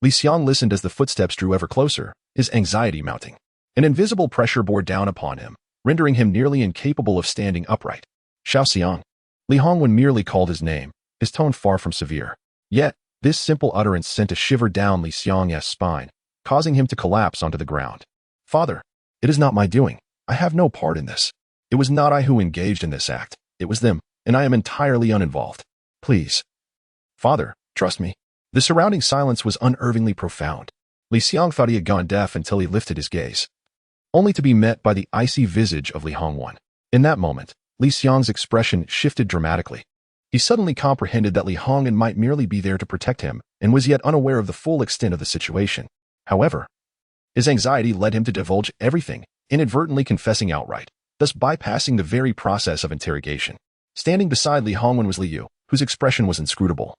Li Xiang listened as the footsteps drew ever closer, his anxiety mounting. An invisible pressure bore down upon him, rendering him nearly incapable of standing upright. "Xiao Xiang." Li Hongwen merely called his name, his tone far from severe. Yet, this simple utterance sent a shiver down Li Xiang's spine, causing him to collapse onto the ground. "Father, it is not my doing. I have no part in this. It was not I who engaged in this act. It was them, and I am entirely uninvolved. Please. Father, trust me." The surrounding silence was unnervingly profound. Liang thought he had gone deaf until he lifted his gaze, only to be met by the icy visage of Li Hongwen. In that moment, Liang's expression shifted dramatically. He suddenly comprehended that Li Hongwen might merely be there to protect him and was yet unaware of the full extent of the situation. However, his anxiety led him to divulge everything, inadvertently confessing outright, thus bypassing the very process of interrogation. Standing beside Li Hongwen was Liu, whose expression was inscrutable,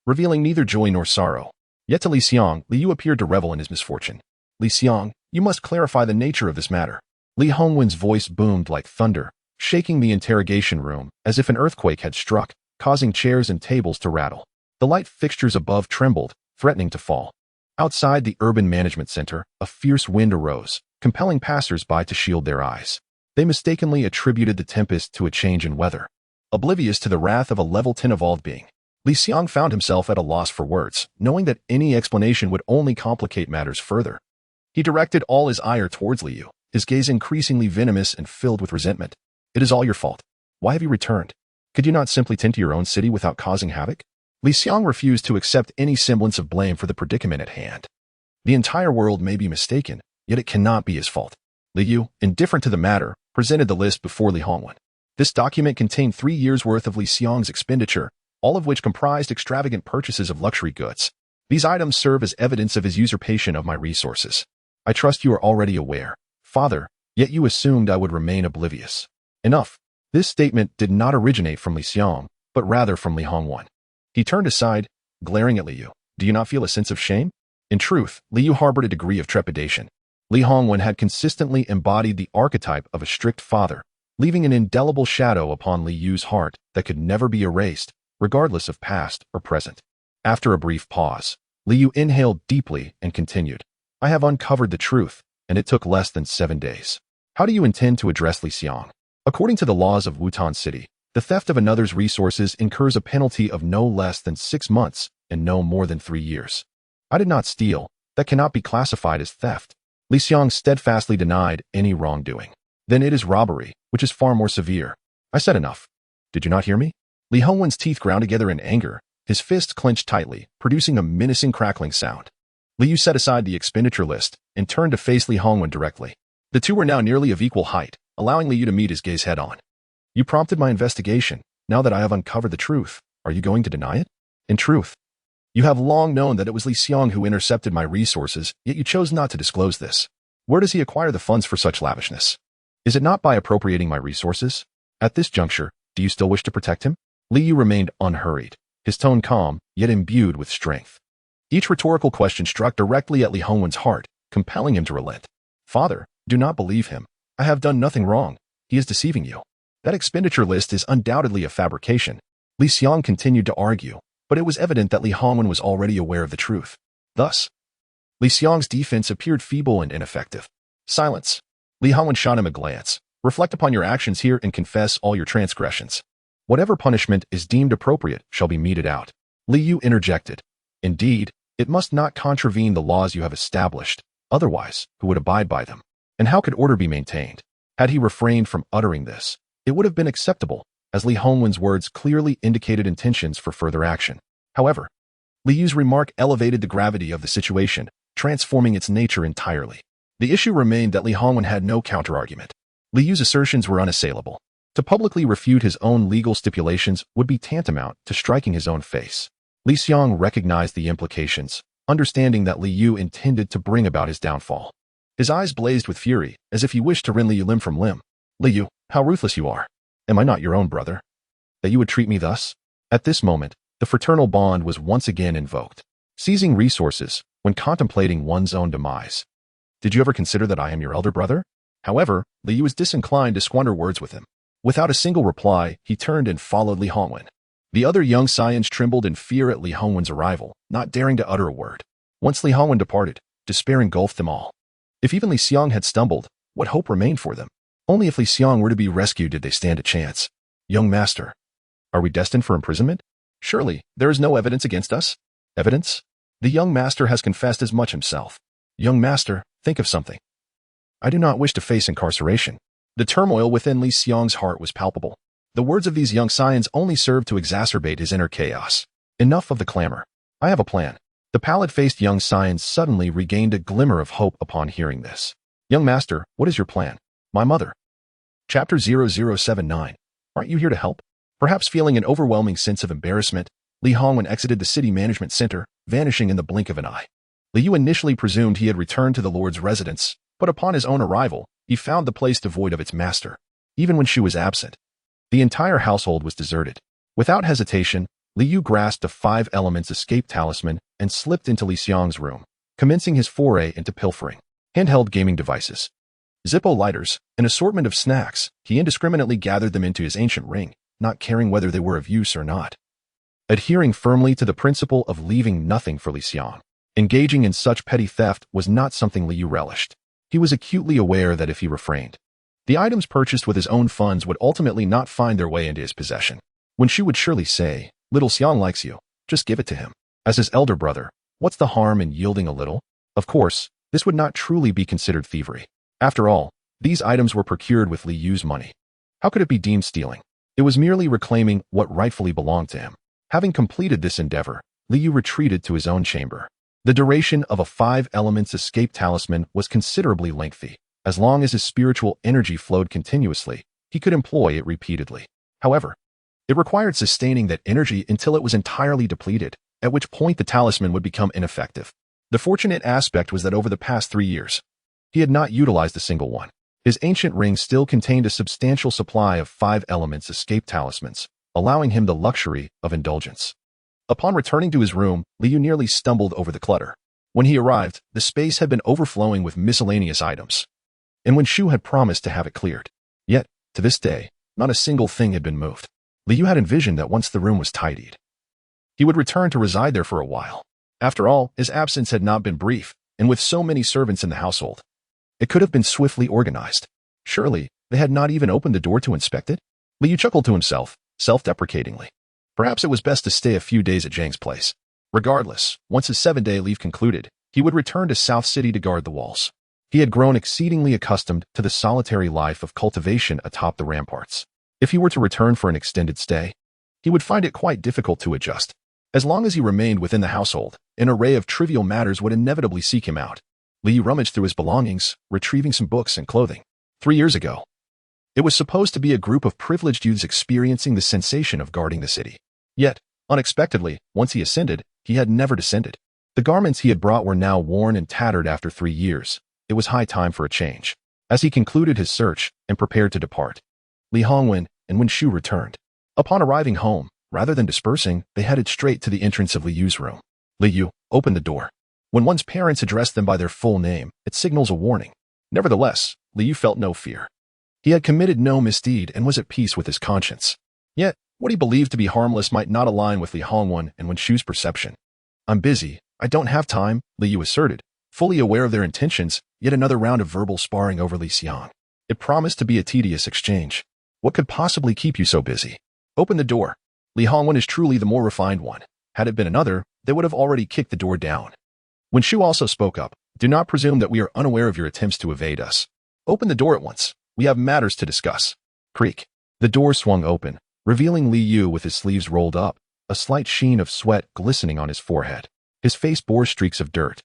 revealing neither joy nor sorrow. Yet to Liu appeared to revel in his misfortune. "Liang, you must clarify the nature of this matter." Li Hongwen's voice boomed like thunder, shaking the interrogation room as if an earthquake had struck, causing chairs and tables to rattle. The light fixtures above trembled, threatening to fall. Outside the urban management center, a fierce wind arose, compelling passers-by to shield their eyes. They mistakenly attributed the tempest to a change in weather. Oblivious to the wrath of a level 10 evolved being, Liang found himself at a loss for words, knowing that any explanation would only complicate matters further. He directed all his ire towards Liu, his gaze increasingly venomous and filled with resentment. "It is all your fault. Why have you returned? Could you not simply tend to your own city without causing havoc?" Liang refused to accept any semblance of blame for the predicament at hand. The entire world may be mistaken, yet it cannot be his fault. Liu, indifferent to the matter, presented the list before Li Hongwen. This document contained 3 years' worth of Liang's expenditure, all of which comprised extravagant purchases of luxury goods. These items serve as evidence of his usurpation of my resources. I trust you are already aware, Father, yet you assumed I would remain oblivious. Enough. This statement did not originate from Liang, but rather from Li Hongwen. He turned aside, glaring at Liu. "Do you not feel a sense of shame?" In truth, Liu harbored a degree of trepidation. Li Hongwen had consistently embodied the archetype of a strict father, leaving an indelible shadow upon Liu's heart that could never be erased, regardless of past or present. After a brief pause, Liu inhaled deeply and continued. "I have uncovered the truth, and it took less than 7 days. How do you intend to address Liang? According to the laws of Wutan City, the theft of another's resources incurs a penalty of no less than 6 months and no more than 3 years. I did not steal. That cannot be classified as theft." Liang steadfastly denied any wrongdoing. "Then it is robbery, which is far more severe." "I said enough. Did you not hear me?" Li Hongwen's teeth ground together in anger, his fists clenched tightly, producing a menacing crackling sound. Liu set aside the expenditure list and turned to face Li Hongwen directly. The two were now nearly of equal height, allowing Liu to meet his gaze head-on. "You prompted my investigation. Now that I have uncovered the truth, are you going to deny it? In truth, you have long known that it was Liang who intercepted my resources, yet you chose not to disclose this. Where does he acquire the funds for such lavishness? Is it not by appropriating my resources? At this juncture, do you still wish to protect him?" Liu remained unhurried, his tone calm, yet imbued with strength. Each rhetorical question struck directly at Li Hongwen's heart, compelling him to relent. "Father, do not believe him. I have done nothing wrong. He is deceiving you. That expenditure list is undoubtedly a fabrication." Liang continued to argue, but it was evident that Li Hongwen was already aware of the truth. Thus, Liang's defense appeared feeble and ineffective. "Silence." Li Hongwen shot him a glance. "Reflect upon your actions here and confess all your transgressions. Whatever punishment is deemed appropriate shall be meted out." Liu interjected. "Indeed, it must not contravene the laws you have established. Otherwise, who would abide by them? And how could order be maintained?" Had he refrained from uttering this, it would have been acceptable, as Li Hongwen's words clearly indicated intentions for further action. However, Liu's remark elevated the gravity of the situation, transforming its nature entirely. The issue remained that Li Hongwen had no counterargument. Liu's assertions were unassailable. To publicly refute his own legal stipulations would be tantamount to striking his own face. Liang recognized the implications, understanding that Liu intended to bring about his downfall. His eyes blazed with fury, as if he wished to rend Liu limb from limb. "Liu, how ruthless you are. Am I not your own brother? That you would treat me thus?" At this moment, the fraternal bond was once again invoked. Seizing resources when contemplating one's own demise. "Did you ever consider that I am your elder brother?" However, Liu was disinclined to squander words with him. Without a single reply, he turned and followed Li Hongwen. The other young scions trembled in fear at Li Hongwen's arrival, not daring to utter a word. Once Li Hongwen departed, despair engulfed them all. If even Liang had stumbled, what hope remained for them? Only if Liang were to be rescued did they stand a chance. "Young master, are we destined for imprisonment? Surely, there is no evidence against us?" "Evidence? The young master has confessed as much himself. Young master, think of something. I do not wish to face incarceration. The turmoil within Li Xiang's heart was palpable. The words of these young scions only served to exacerbate his inner chaos. Enough of the clamor. I have a plan. The pallid-faced young scion suddenly regained a glimmer of hope upon hearing this. Young master, what is your plan? My mother. Chapter 0079. Aren't you here to help? Perhaps feeling an overwhelming sense of embarrassment, Li Hongwen exited the city management center, vanishing in the blink of an eye. Li Yu initially presumed he had returned to the lord's residence, but upon his own arrival, he found the place devoid of its master. Even when she was absent, the entire household was deserted. Without hesitation, Li Yu grasped the 5 elements escape talisman and slipped into Li Xiang's room, commencing his foray into pilfering. Handheld gaming devices, Zippo lighters, an assortment of snacks, he indiscriminately gathered them into his ancient ring, not caring whether they were of use or not. Adhering firmly to the principle of leaving nothing for Li Xiang, engaging in such petty theft was not something Li Yu relished. He was acutely aware that if he refrained, the items purchased with his own funds would ultimately not find their way into his possession. When she would surely say, "Little Xiang likes you, just give it to him." As his elder brother, what's the harm in yielding a little? Of course, this would not truly be considered thievery. After all, these items were procured with Li Yu's money. How could it be deemed stealing? It was merely reclaiming what rightfully belonged to him. Having completed this endeavor, Li Yu retreated to his own chamber. The duration of a 5 elements escape talisman was considerably lengthy. As long as his spiritual energy flowed continuously, he could employ it repeatedly. However, it required sustaining that energy until it was entirely depleted, at which point the talisman would become ineffective. The fortunate aspect was that over the past 3 years, he had not utilized a single one. His ancient ring still contained a substantial supply of 5 elements escape talismans, allowing him the luxury of indulgence. Upon returning to his room, Li Yu nearly stumbled over the clutter. When he arrived, the space had been overflowing with miscellaneous items, and when Shu had promised to have it cleared. Yet, to this day, not a single thing had been moved. Li Yu had envisioned that once the room was tidied, he would return to reside there for a while. After all, his absence had not been brief, and with so many servants in the household, it could have been swiftly organized. Surely, they had not even opened the door to inspect it? Li Yu chuckled to himself, self-deprecatingly. Perhaps it was best to stay a few days at Zhang's place. Regardless, once his 7-day leave concluded, he would return to South City to guard the walls. He had grown exceedingly accustomed to the solitary life of cultivation atop the ramparts. If he were to return for an extended stay, he would find it quite difficult to adjust. As long as he remained within the household, an array of trivial matters would inevitably seek him out. Li Yu rummaged through his belongings, retrieving some books and clothing. 3 years ago, it was supposed to be a group of privileged youths experiencing the sensation of guarding the city. Yet, unexpectedly, once he ascended, he had never descended. The garments he had brought were now worn and tattered after 3 years. It was high time for a change. As he concluded his search and prepared to depart, Li Hongwen and Wen Shu returned. Upon arriving home, rather than dispersing, they headed straight to the entrance of Li Yu's room. Li Yu opened the door. When one's parents address them by their full name, it signals a warning. Nevertheless, Li Yu felt no fear. He had committed no misdeed and was at peace with his conscience. Yet, what he believed to be harmless might not align with Li Hongwen and Wen Shu's perception. "I'm busy. I don't have time," Li Yu asserted, fully aware of their intentions. Yet another round of verbal sparring over Li Xiang. It promised to be a tedious exchange. "What could possibly keep you so busy? Open the door." Li Hongwen is truly the more refined one. Had it been another, they would have already kicked the door down. Wen Shu also spoke up. "Do not presume that we are unaware of your attempts to evade us. Open the door at once. We have matters to discuss." Creak. The door swung open, revealing Li Yu with his sleeves rolled up, a slight sheen of sweat glistening on his forehead. His face bore streaks of dirt,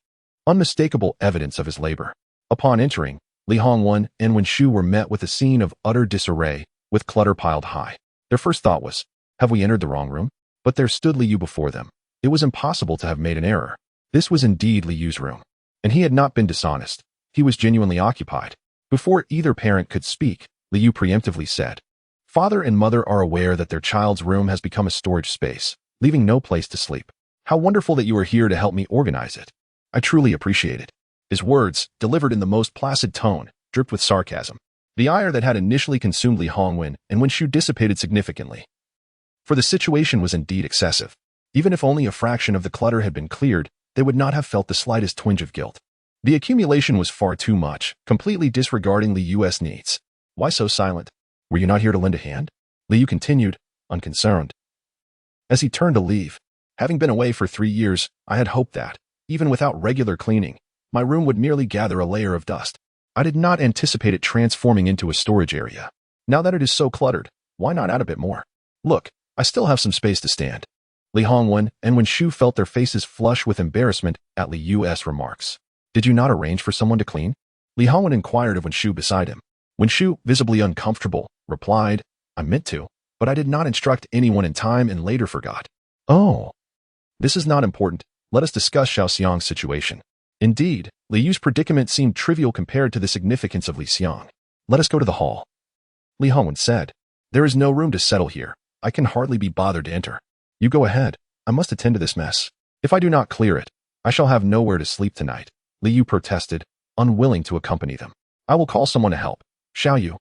unmistakable evidence of his labor. Upon entering, Li Hongwen and Wen Shu were met with a scene of utter disarray, with clutter piled high. Their first thought was, "Have we entered the wrong room?" But there stood Li Yu before them. It was impossible to have made an error. This was indeed Li Yu's room. And he had not been dishonest. He was genuinely occupied. Before either parent could speak, Li Yu preemptively said, "Father and mother are aware that their child's room has become a storage space, leaving no place to sleep. How wonderful that you are here to help me organize it. I truly appreciate it." His words, delivered in the most placid tone, dripped with sarcasm. The ire that had initially consumed Li Hongwen and Wen Shu dissipated significantly. For the situation was indeed excessive. Even if only a fraction of the clutter had been cleared, they would not have felt the slightest twinge of guilt. The accumulation was far too much, completely disregarding Li Yu's needs. "Why so silent? Were you not here to lend a hand?" Li Yu continued, unconcerned. As he turned to leave, "Having been away for 3 years, I had hoped that, even without regular cleaning, my room would merely gather a layer of dust. I did not anticipate it transforming into a storage area. Now that it is so cluttered, why not add a bit more? Look, I still have some space to stand. Li Hongwen and Wenshu felt their faces flush with embarrassment at Li Yu's remarks. Did you not arrange for someone to clean? Li Hongwen inquired of Wenshu beside him. Wenshu, visibly uncomfortable, replied, I meant to, but I did not instruct anyone in time and later forgot. Oh. This is not important. Let us discuss Xiao Xiang's situation. Indeed, Li Yu's predicament seemed trivial compared to the significance of Li Xiang. Let us go to the hall. Li Hongwen said, There is no room to settle here. I can hardly be bothered to enter. You go ahead. I must attend to this mess. If I do not clear it, I shall have nowhere to sleep tonight. Li Yu protested, unwilling to accompany them. I will call someone to help. Shall you?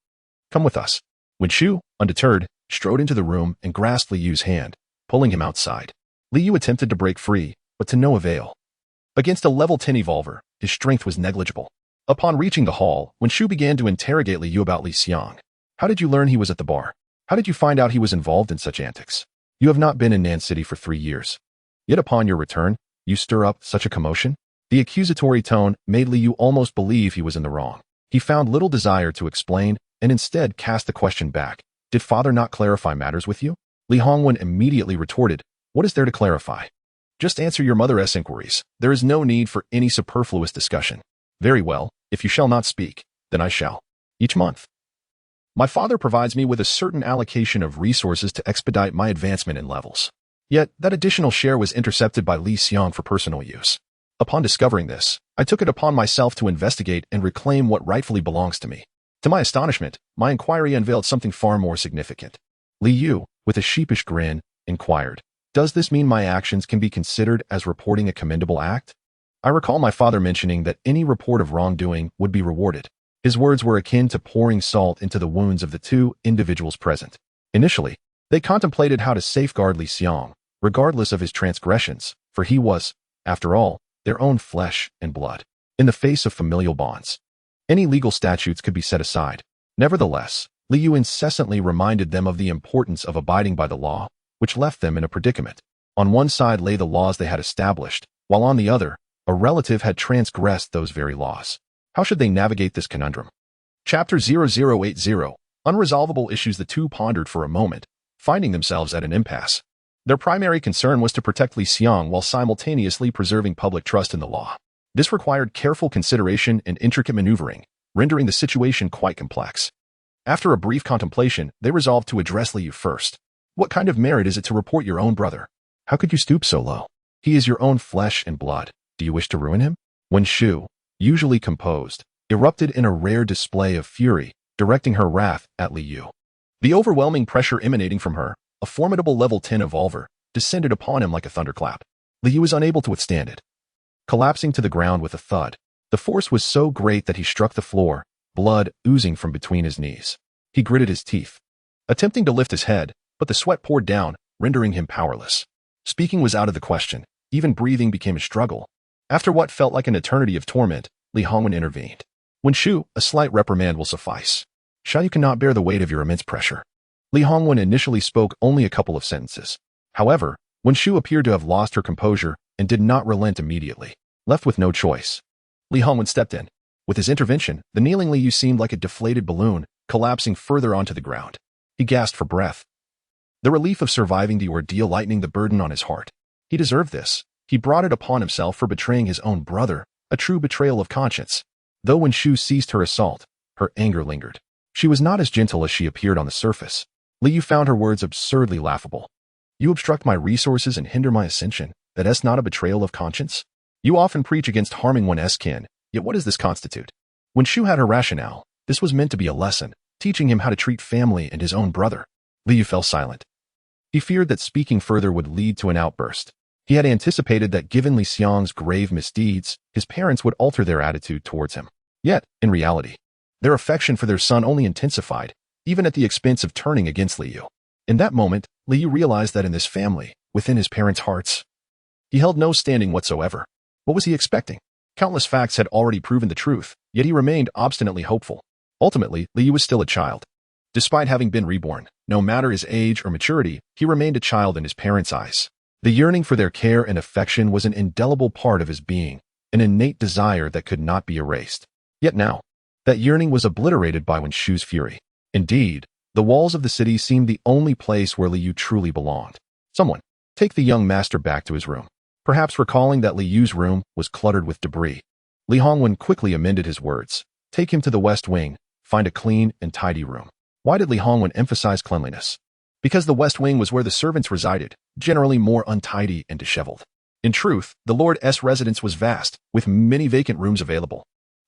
Come with us. Wenshu, undeterred, strode into the room and grasped Li Yu's hand, pulling him outside. Li Yu attempted to break free, but to no avail. Against a level 10 evolver, his strength was negligible. Upon reaching the hall, Wenshu began to interrogate Li Yu about Li Xiang. How did you learn he was at the bar? How did you find out he was involved in such antics? You have not been in Nan City for 3 years. Yet upon your return, you stir up such a commotion? The accusatory tone made Li Yu almost believe he was in the wrong. He found little desire to explain and instead cast the question back. Did father not clarify matters with you? Li Hongwen immediately retorted, What is there to clarify? Just answer your mother's inquiries. There is no need for any superfluous discussion. Very well, if you shall not speak, then I shall. Each month. My father provides me with a certain allocation of resources to expedite my advancement in levels. Yet, that additional share was intercepted by Li Xiang for personal use. Upon discovering this, I took it upon myself to investigate and reclaim what rightfully belongs to me. To my astonishment, my inquiry unveiled something far more significant. Li Yu, with a sheepish grin, inquired, Does this mean my actions can be considered as reporting a commendable act? I recall my father mentioning that any report of wrongdoing would be rewarded. His words were akin to pouring salt into the wounds of the two individuals present. Initially, they contemplated how to safeguard Li Xiang, regardless of his transgressions, for he was, after all, their own flesh and blood. In the face of familial bonds, any legal statutes could be set aside. Nevertheless, Li Yu incessantly reminded them of the importance of abiding by the law, which left them in a predicament. On one side lay the laws they had established, while on the other, a relative had transgressed those very laws. How should they navigate this conundrum? Chapter 0080, Unresolvable issues. The two pondered for a moment, finding themselves at an impasse. Their primary concern was to protect Li Xiang while simultaneously preserving public trust in the law. This required careful consideration and intricate maneuvering, rendering the situation quite complex. After a brief contemplation, they resolved to address Li Yu first. What kind of merit is it to report your own brother? How could you stoop so low? He is your own flesh and blood. Do you wish to ruin him? Wenshu, usually composed, erupted in a rare display of fury, directing her wrath at Li Yu. The overwhelming pressure emanating from her, a formidable level 10 evolver, descended upon him like a thunderclap. Li Yu was unable to withstand it. Collapsing to the ground with a thud, the force was so great that he struck the floor, blood oozing from between his knees. He gritted his teeth, attempting to lift his head, but the sweat poured down, rendering him powerless. Speaking was out of the question. Even breathing became a struggle. After what felt like an eternity of torment, Li Hongwen intervened. Wenshu, a slight reprimand will suffice. Shall you cannot bear the weight of your immense pressure. Li Hongwen initially spoke only a couple of sentences. However, Wenshu appeared to have lost her composure and did not relent immediately. Left with no choice, Li Hongwen stepped in. With his intervention, the kneeling Li Yu seemed like a deflated balloon, collapsing further onto the ground. He gasped for breath. The relief of surviving the ordeal lightening the burden on his heart. He deserved this. He brought it upon himself for betraying his own brother, a true betrayal of conscience. Though Wenshu ceased her assault, her anger lingered. She was not as gentle as she appeared on the surface. Li Yu found her words absurdly laughable. You obstruct my resources and hinder my ascension. That is not a betrayal of conscience? You often preach against harming one's kin, yet what does this constitute? Wenshu had her rationale. This was meant to be a lesson, teaching him how to treat family and his own brother. Li Yu fell silent. He feared that speaking further would lead to an outburst. He had anticipated that given Li Xiang's grave misdeeds, his parents would alter their attitude towards him. Yet, in reality, their affection for their son only intensified, even at the expense of turning against Li Yu. In that moment, Li Yu realized that in this family, within his parents' hearts, he held no standing whatsoever. What was he expecting? Countless facts had already proven the truth, yet he remained obstinately hopeful. Ultimately, Li Yu was still a child. Despite having been reborn, no matter his age or maturity, he remained a child in his parents' eyes. The yearning for their care and affection was an indelible part of his being, an innate desire that could not be erased. Yet now, that yearning was obliterated by Wen Shu's fury. Indeed, the walls of the city seemed the only place where Liu truly belonged. Someone, take the young master back to his room. Perhaps recalling that Liu's room was cluttered with debris, Li Hongwen quickly amended his words. Take him to the west wing, find a clean and tidy room. Why did Li Hongwen emphasize cleanliness? Because the west wing was where the servants resided, generally more untidy and disheveled. In truth, the Lord's residence was vast, with many vacant rooms available.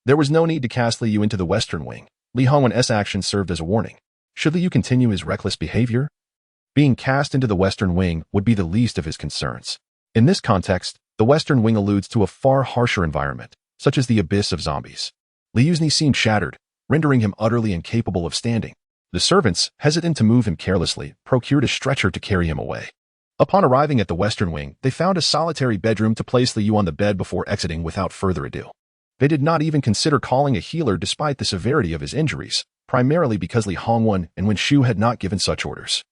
There was no need to cast Liu into the western wing. Li Hongwen's action served as a warning. Should Liu continue his reckless behavior? Being cast into the western wing would be the least of his concerns. In this context, the western wing alludes to a far harsher environment, such as the abyss of zombies. Liu's knee seemed shattered, rendering him utterly incapable of standing. The servants, hesitant to move him carelessly, procured a stretcher to carry him away. Upon arriving at the western wing, they found a solitary bedroom to place Liu on the bed before exiting without further ado. They did not even consider calling a healer despite the severity of his injuries, primarily because Li Hongwen and Wen Shu had not given such orders,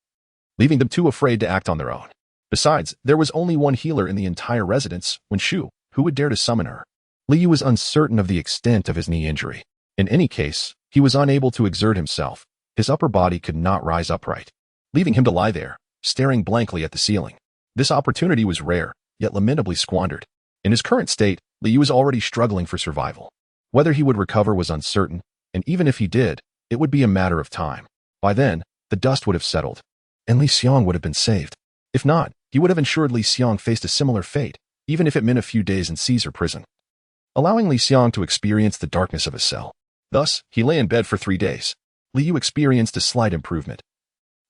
leaving them too afraid to act on their own. Besides, there was only one healer in the entire residence, Wen Shu, who would dare to summon her. Liu was uncertain of the extent of his knee injury. In any case, he was unable to exert himself. His upper body could not rise upright, leaving him to lie there, staring blankly at the ceiling. This opportunity was rare, yet lamentably squandered. In his current state, Liu was already struggling for survival. Whether he would recover was uncertain, and even if he did, it would be a matter of time. By then, the dust would have settled, and Li Xiang would have been saved. If not, he would have ensured Li Xiang faced a similar fate, even if it meant a few days in Caesar prison, allowing Li Xiang to experience the darkness of his cell. Thus, he lay in bed for 3 days. Liu experienced a slight improvement,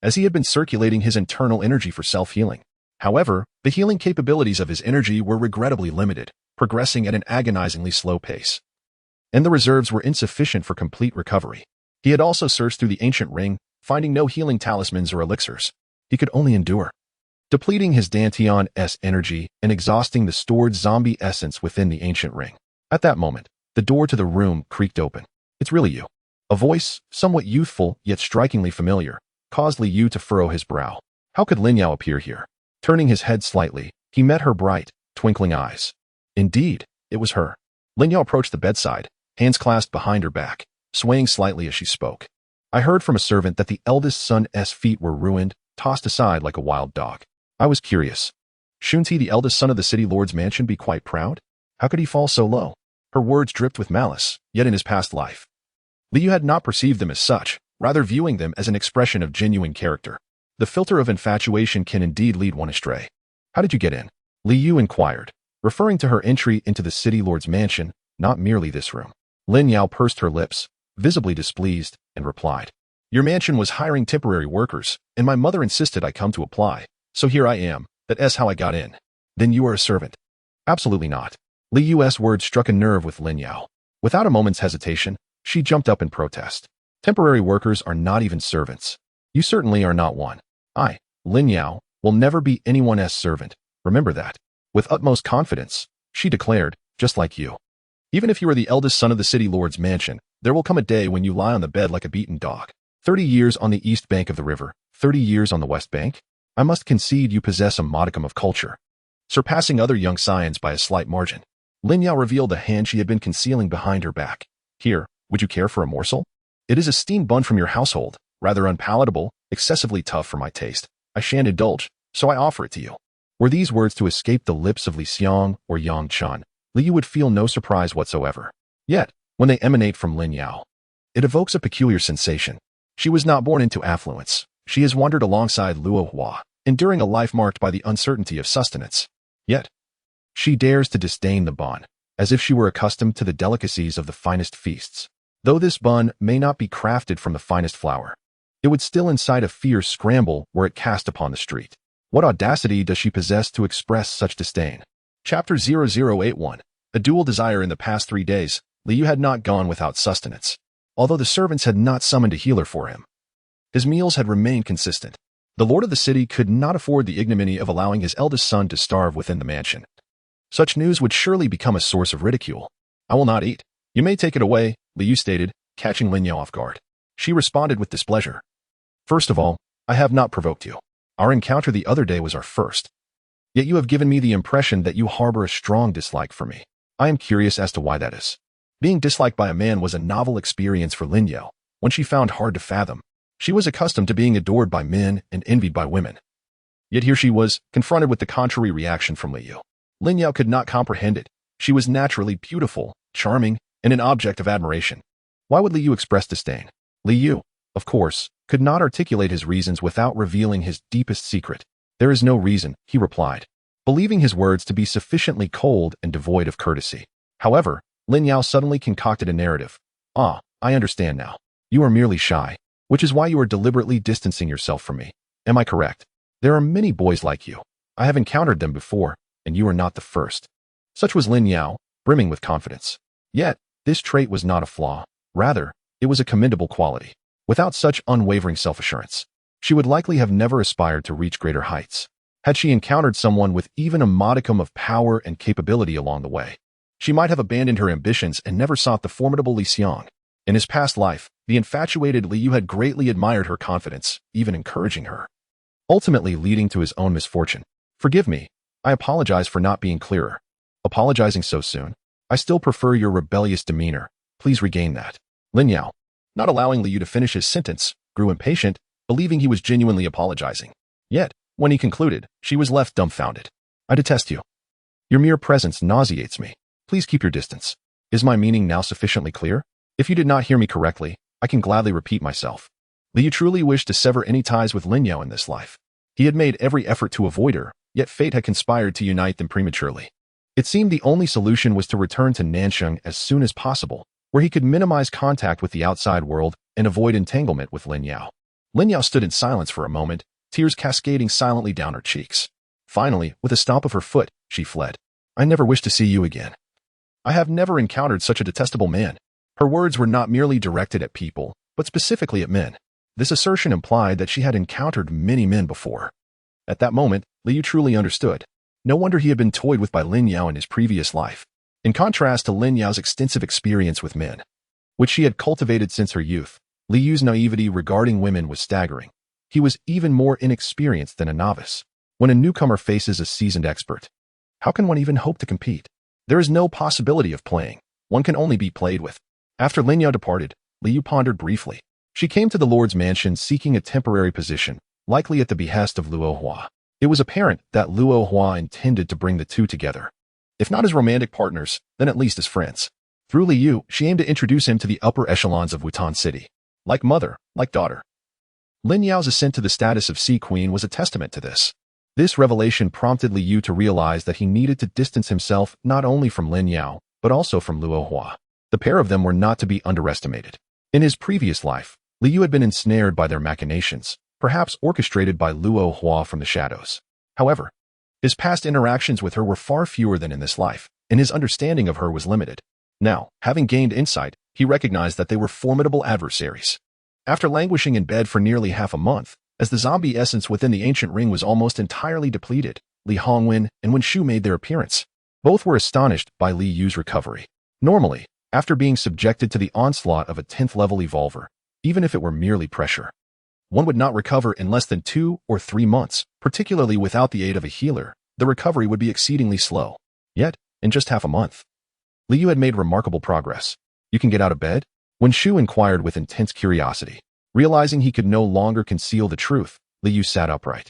as he had been circulating his internal energy for self-healing. However, the healing capabilities of his energy were regrettably limited, progressing at an agonizingly slow pace, and the reserves were insufficient for complete recovery. He had also searched through the ancient ring, finding no healing talismans or elixirs. He could only endure, depleting his Dantian's energy and exhausting the stored zombie essence within the ancient ring. At that moment, the door to the room creaked open. It's really you. A voice, somewhat youthful yet strikingly familiar, caused Liu to furrow his brow. How could Liang appear here? Turning his head slightly, he met her bright, twinkling eyes. Indeed, it was her. Liang approached the bedside, hands clasped behind her back, swaying slightly as she spoke. I heard from a servant that the eldest son's feet were ruined, tossed aside like a wild dog. I was curious. Shouldn't he, the eldest son of the city lord's mansion, be quite proud? How could he fall so low? Her words dripped with malice, yet in his past life, Liu had not perceived them as such, rather viewing them as an expression of genuine character. The filter of infatuation can indeed lead one astray. How did you get in? Liu inquired, referring to her entry into the city lord's mansion, not merely this room. Lin Yao pursed her lips, visibly displeased, and replied, Your mansion was hiring temporary workers, and my mother insisted I come to apply, so here I am. That's how I got in. Then you are a servant? Absolutely not. Liu's words struck a nerve with Lin Yao. Without a moment's hesitation, she jumped up in protest. Temporary workers are not even servants. You certainly are not one. I, Lin Yao, will never be anyone's servant. Remember that. With utmost confidence, she declared, just like you. Even if you are the eldest son of the city lord's mansion, there will come a day when you lie on the bed like a beaten dog. 30 years on the east bank of the river, 30 years on the west bank? I must concede you possess a modicum of culture, surpassing other young scions by a slight margin. Lin Yao revealed a hand she had been concealing behind her back. Here, would you care for a morsel? It is a steamed bun from your household, rather unpalatable, excessively tough for my taste. I shan't indulge, so I offer it to you. Were these words to escape the lips of Li Xiang or Yang Chun, Liu would feel no surprise whatsoever. Yet, when they emanate from Lin Yao, it evokes a peculiar sensation. She was not born into affluence. She has wandered alongside Luo Hua, enduring a life marked by the uncertainty of sustenance. Yet, she dares to disdain the bun, as if she were accustomed to the delicacies of the finest feasts. Though this bun may not be crafted from the finest flour, it would still incite a fierce scramble were it cast upon the street. What audacity does she possess to express such disdain? Chapter 0081. A dual desire. In the past 3 days, Liu had not gone without sustenance. Although the servants had not summoned a healer for him, his meals had remained consistent. The lord of the city could not afford the ignominy of allowing his eldest son to starve within the mansion. Such news would surely become a source of ridicule. I will not eat. You may take it away, Liu stated, catching Lin Yao off guard. She responded with displeasure. First of all, I have not provoked you. Our encounter the other day was our first. Yet you have given me the impression that you harbor a strong dislike for me. I am curious as to why that is. Being disliked by a man was a novel experience for Lin Yao, one she found hard to fathom. She was accustomed to being adored by men and envied by women. Yet here she was, confronted with the contrary reaction from Liu. Lin Yao could not comprehend it. She was naturally beautiful, charming, and an object of admiration. Why would Liu express disdain? Liu, of course, could not articulate his reasons without revealing his deepest secret. There is no reason, he replied, believing his words to be sufficiently cold and devoid of courtesy. However, Lin Yao suddenly concocted a narrative. Ah, I understand now. You are merely shy, which is why you are deliberately distancing yourself from me. Am I correct? There are many boys like you. I have encountered them before, and you are not the first. Such was Lin Yao, brimming with confidence. Yet, this trait was not a flaw. Rather, it was a commendable quality. Without such unwavering self-assurance, she would likely have never aspired to reach greater heights. Had she encountered someone with even a modicum of power and capability along the way, she might have abandoned her ambitions and never sought the formidable Liang. In his past life, the infatuated Liu had greatly admired her confidence, even encouraging her, ultimately leading to his own misfortune. Forgive me, I apologize for not being clearer. Apologizing so soon? I still prefer your rebellious demeanor. Please regain that. Lin Yao, not allowing Liu to finish his sentence, grew impatient, believing he was genuinely apologizing. Yet, when he concluded, she was left dumbfounded. I detest you. Your mere presence nauseates me. Please keep your distance. Is my meaning now sufficiently clear? If you did not hear me correctly, I can gladly repeat myself. Liu truly wished to sever any ties with Lin Yao in this life. He had made every effort to avoid her, yet fate had conspired to unite them prematurely. It seemed the only solution was to return to Nansheng as soon as possible, where he could minimize contact with the outside world and avoid entanglement with Lin Yao. Lin Yao stood in silence for a moment, tears cascading silently down her cheeks. Finally, with a stomp of her foot, she fled. I never wish to see you again. I have never encountered such a detestable man. Her words were not merely directed at people, but specifically at men. This assertion implied that she had encountered many men before. At that moment, Liu truly understood. No wonder he had been toyed with by Lin Yao in his previous life. In contrast to Lin Yao's extensive experience with men, which she had cultivated since her youth, Liu's naivety regarding women was staggering. He was even more inexperienced than a novice. When a newcomer faces a seasoned expert, how can one even hope to compete? There is no possibility of playing. One can only be played with. After Lin Yao departed, Liu pondered briefly. She came to the Lord's mansion seeking a temporary position, likely at the behest of Luo Hua. It was apparent that Luo Hua intended to bring the two together. If not as romantic partners, then at least as friends. Through Liu, she aimed to introduce him to the upper echelons of Wutan City. Like mother, like daughter. Lin Yao's ascent to the status of Sea Queen was a testament to this. This revelation prompted Liu to realize that he needed to distance himself not only from Lin Yao, but also from Luo Hua. The pair of them were not to be underestimated. In his previous life, Liu had been ensnared by their machinations, perhaps orchestrated by Luo Hua from the shadows. However, his past interactions with her were far fewer than in this life, and his understanding of her was limited. Now, having gained insight, he recognized that they were formidable adversaries. After languishing in bed for nearly half a month, as the zombie essence within the ancient ring was almost entirely depleted, Li Hongwen and Wen Shu made their appearance. Both were astonished by Li Yu's recovery. Normally, after being subjected to the onslaught of a 10th level evolver, even if it were merely pressure, one would not recover in less than 2 or 3 months, particularly without the aid of a healer. The recovery would be exceedingly slow. Yet, in just half a month, Li Yu had made remarkable progress. You can get out of bed? Wen Shu inquired with intense curiosity. Realizing he could no longer conceal the truth, Li Yu sat upright.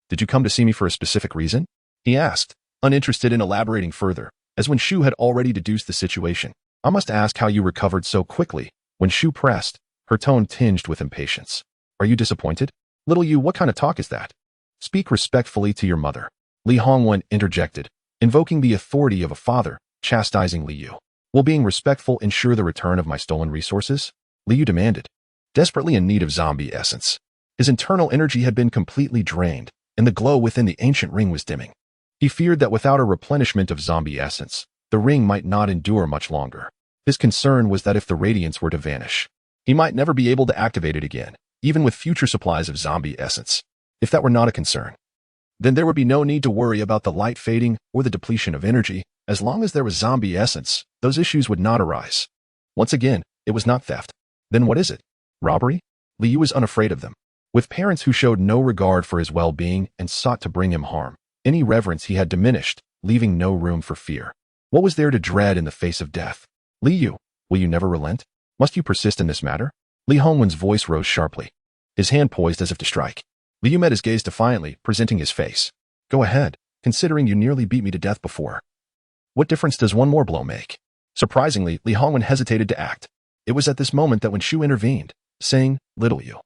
Did you come to see me for a specific reason? He asked, uninterested in elaborating further, as Wen Shu had already deduced the situation. I must ask how you recovered so quickly. Wen Shu pressed, her tone tinged with impatience. Are you disappointed? Little Yu, what kind of talk is that? Speak respectfully to your mother. Li Hongwen interjected, invoking the authority of a father, chastising Li Yu. Will being respectful ensure the return of my stolen resources? Li Yu demanded, desperately in need of zombie essence. His internal energy had been completely drained, and the glow within the ancient ring was dimming. He feared that without a replenishment of zombie essence, the ring might not endure much longer. His concern was that if the radiance were to vanish, he might never be able to activate it again, even with future supplies of zombie essence. If that were not a concern, then there would be no need to worry about the light fading or the depletion of energy. As long as there was zombie essence, those issues would not arise. Once again, it was not theft. Then what is it? Robbery? Li Yu was unafraid of them. With parents who showed no regard for his well-being and sought to bring him harm, any reverence he had diminished, leaving no room for fear. What was there to dread in the face of death? Li Yu, will you never relent? Must you persist in this matter? Li Hongwen's voice rose sharply, his hand poised as if to strike. Li Yu met his gaze defiantly, presenting his face. Go ahead, considering you nearly beat me to death before. What difference does one more blow make? Surprisingly, Li Hongwen hesitated to act. It was at this moment that when Shu intervened, saying, Little Yu,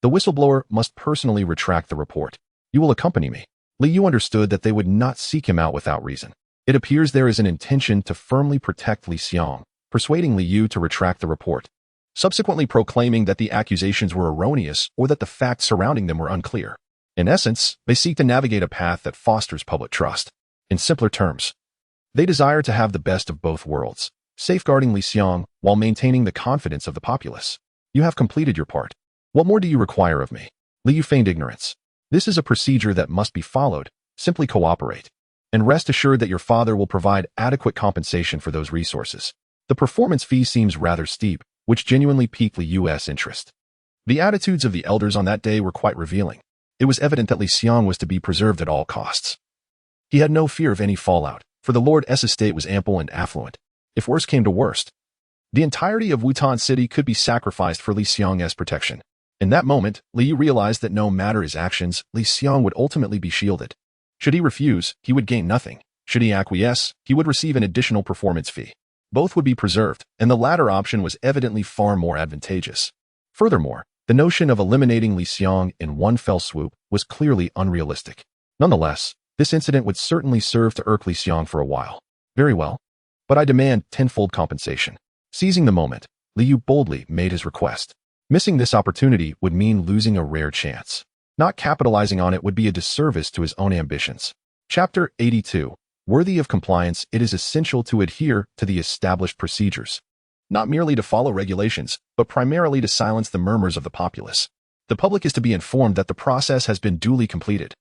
the whistleblower must personally retract the report. You will accompany me. Li Yu understood that they would not seek him out without reason. It appears there is an intention to firmly protect Li Xiang, persuading Li Yu to retract the report, subsequently proclaiming that the accusations were erroneous or that the facts surrounding them were unclear. In essence, they seek to navigate a path that fosters public trust. In simpler terms, they desire to have the best of both worlds, safeguarding Li Xiang while maintaining the confidence of the populace. You have completed your part. What more do you require of me? Li Yu feigned ignorance. This is a procedure that must be followed. Simply cooperate. And rest assured that your father will provide adequate compensation for those resources. The performance fee seems rather steep, which genuinely piqued Li Yu's interest. The attitudes of the elders on that day were quite revealing. It was evident that Li Xiang was to be preserved at all costs. He had no fear of any fallout, for the Lord S estate was ample and affluent. If worst came to worst, the entirety of Wutan City could be sacrificed for Li Xiang's protection. In that moment, Li Yu realized that no matter his actions, Li Xiang would ultimately be shielded. Should he refuse, he would gain nothing. Should he acquiesce, he would receive an additional performance fee. Both would be preserved, and the latter option was evidently far more advantageous. Furthermore, the notion of eliminating Li Xiang in one fell swoop was clearly unrealistic. Nonetheless, this incident would certainly serve to irk Li Xiang for a while. Very well. But I demand tenfold compensation. Seizing the moment, Li Yu boldly made his request. Missing this opportunity would mean losing a rare chance. Not capitalizing on it would be a disservice to his own ambitions. Chapter 82. Worthy of compliance, it is essential to adhere to the established procedures. Not merely to follow regulations, but primarily to silence the murmurs of the populace. The public is to be informed that the process has been duly completed.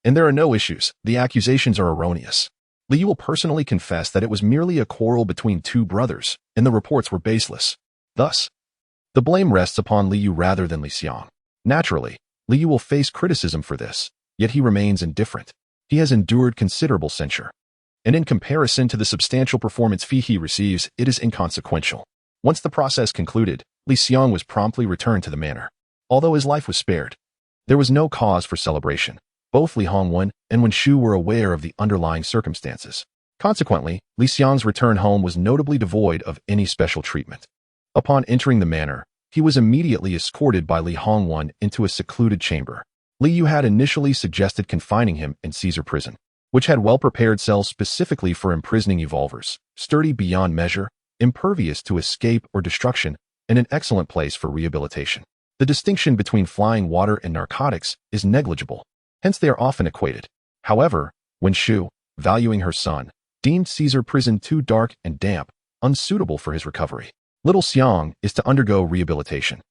And there are no issues. The accusations are erroneous. Li Yu will personally confess that it was merely a quarrel between two brothers, and the reports were baseless. Thus, the blame rests upon Li Yu rather than Li Xiang. Naturally, Li Yu will face criticism for this, yet he remains indifferent. He has endured considerable censure. And in comparison to the substantial performance fee he receives, it is inconsequential. Once the process concluded, Li Xiang was promptly returned to the manor. Although his life was spared, there was no cause for celebration. Both Li Hongwen and Wen Shu were aware of the underlying circumstances. Consequently, Li Xiang's return home was notably devoid of any special treatment. Upon entering the manor, he was immediately escorted by Li Hongwen into a secluded chamber. Li Yu had initially suggested confining him in Caesar prison, which had well-prepared cells specifically for imprisoning evolvers, sturdy beyond measure, impervious to escape or destruction, and an excellent place for rehabilitation. The distinction between flying water and narcotics is negligible, hence they are often equated. However, Wen Shu, valuing her son, deemed Caesar prison too dark and damp, unsuitable for his recovery. Little Xiang is to undergo rehabilitation,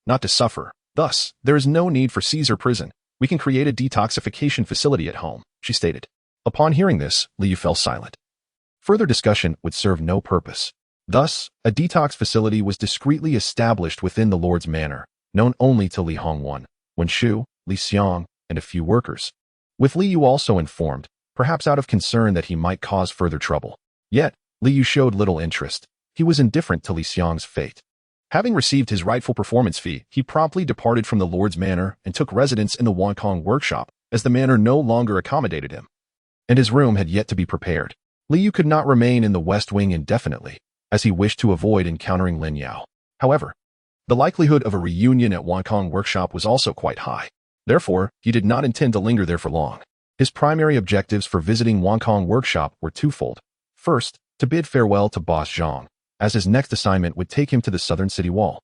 not to suffer. Thus, there is no need for Caesar prison. We can create a detoxification facility at home, she stated. Upon hearing this, Li Yu fell silent. Further discussion would serve no purpose. Thus, a detox facility was discreetly established within the Lord's manor, known only to Li Hongwen, Wen Shu, Li Xiang, and a few workers. With Li Yu also informed, perhaps out of concern that he might cause further trouble. Yet, Li Yu showed little interest. He was indifferent to Li Xiang's fate. Having received his rightful performance fee, he promptly departed from the Lord's manor and took residence in the Wonkong workshop, as the manor no longer accommodated him, and his room had yet to be prepared. Li Yu could not remain in the West Wing indefinitely, as he wished to avoid encountering Lin Yao. However, the likelihood of a reunion at Wonkong workshop was also quite high. Therefore, he did not intend to linger there for long. His primary objectives for visiting Wonkong workshop were twofold. First, to bid farewell to Boss Zhang, as his next assignment would take him to the southern city wall,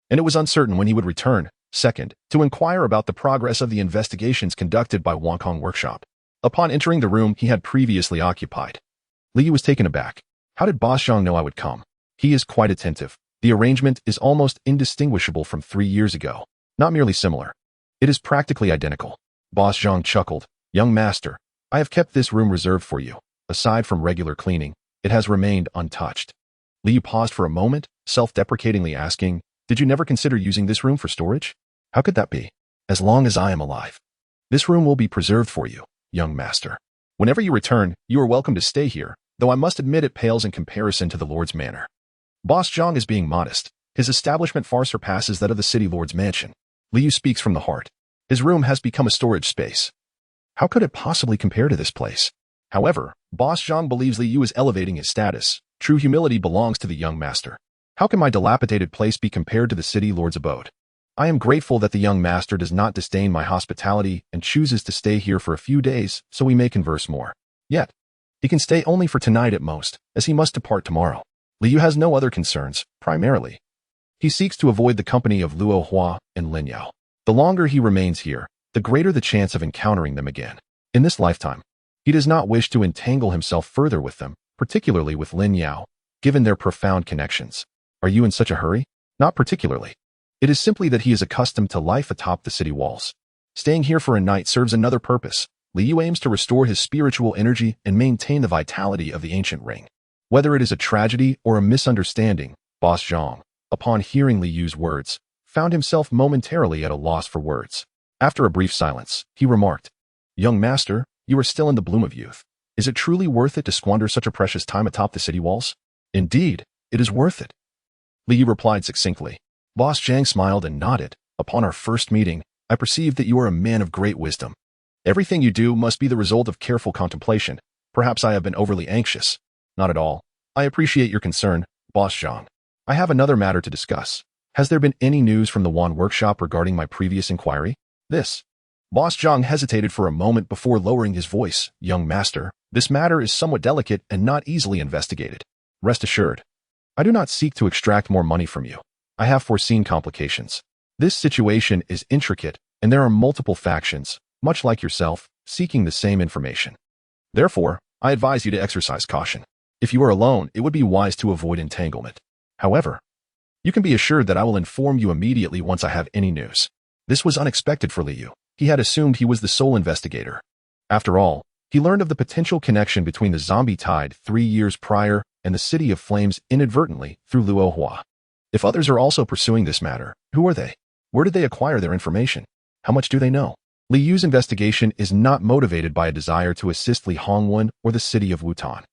and it was uncertain when he would return. Second, to inquire about the progress of the investigations conducted by Wonkong Workshop. Upon entering the room he had previously occupied, Li Yu was taken aback. How did Boss Zhang know I would come? He is quite attentive. The arrangement is almost indistinguishable from 3 years ago. Not merely similar. It is practically identical. Boss Zhang chuckled. Young master, I have kept this room reserved for you. Aside from regular cleaning, it has remained untouched. Li Yu paused for a moment, self-deprecatingly asking, did you never consider using this room for storage? How could that be? As long as I am alive, this room will be preserved for you, young master. Whenever you return, you are welcome to stay here. though I must admit it pales in comparison to the Lord's manor. Boss Zhang is being modest. His establishment far surpasses that of the city lord's mansion. Liu speaks from the heart. His room has become a storage space. How could it possibly compare to this place? However, Boss Zhang believes Liu is elevating his status. True humility belongs to the young master. How can my dilapidated place be compared to the city lord's abode? I am grateful that the young master does not disdain my hospitality and chooses to stay here for a few days so we may converse more. Yet, he can stay only for tonight at most, as he must depart tomorrow. Liu has no other concerns, primarily. He seeks to avoid the company of Luo Hua and Lin Yao. The longer he remains here, the greater the chance of encountering them again. In this lifetime, he does not wish to entangle himself further with them, particularly with Lin Yao, given their profound connections. Are you in such a hurry? Not particularly. It is simply that he is accustomed to life atop the city walls. Staying here for a night serves another purpose. Liu aims to restore his spiritual energy and maintain the vitality of the ancient ring. Whether it is a tragedy or a misunderstanding, Boss Zhang, upon hearing Liu's words, found himself momentarily at a loss for words. After a brief silence, he remarked, "Young master, you are still in the bloom of youth. Is it truly worth it to squander such a precious time atop the city walls?" "Indeed, it is worth it," Liu replied succinctly. Boss Zhang smiled and nodded. "Upon our first meeting, I perceived that you are a man of great wisdom. Everything you do must be the result of careful contemplation. Perhaps I have been overly anxious." "Not at all. I appreciate your concern, Boss Zhang. I have another matter to discuss. Has there been any news from the Wan workshop regarding my previous inquiry?" "This." Boss Zhang hesitated for a moment before lowering his voice. "Young master, this matter is somewhat delicate and not easily investigated. Rest assured, I do not seek to extract more money from you. I have foreseen complications. This situation is intricate, and there are multiple factions, much like yourself, seeking the same information. Therefore, I advise you to exercise caution. If you are alone, it would be wise to avoid entanglement. However, you can be assured that I will inform you immediately once I have any news." This was unexpected for Liu. He had assumed he was the sole investigator. After all, he learned of the potential connection between the zombie tide 3 years prior and the City of Flames inadvertently through Luo Hua. If others are also pursuing this matter, who are they? Where did they acquire their information? How much do they know? Liu's investigation is not motivated by a desire to assist Li Hongwen or the city of Wutan.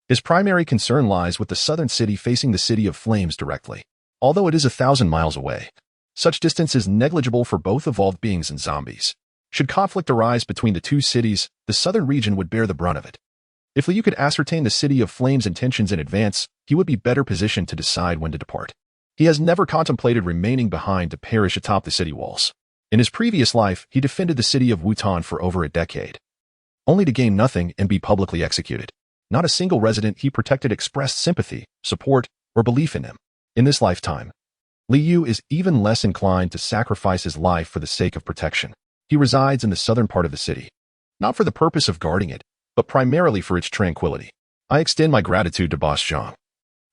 His primary concern lies with the southern city facing the City of Flames directly. Although it is 1,000 miles away, such distance is negligible for both evolved beings and zombies. Should conflict arise between the two cities, the southern region would bear the brunt of it. If Liu could ascertain the City of Flames' intentions in advance, he would be better positioned to decide when to depart. He has never contemplated remaining behind to perish atop the city walls. In his previous life, he defended the city of Wutan for over a decade, only to gain nothing and be publicly executed. Not a single resident he protected expressed sympathy, support, or belief in him. In this lifetime, Liu is even less inclined to sacrifice his life for the sake of protection. He resides in the southern part of the city, not for the purpose of guarding it, but primarily for its tranquility. I extend my gratitude to Boss Zhang.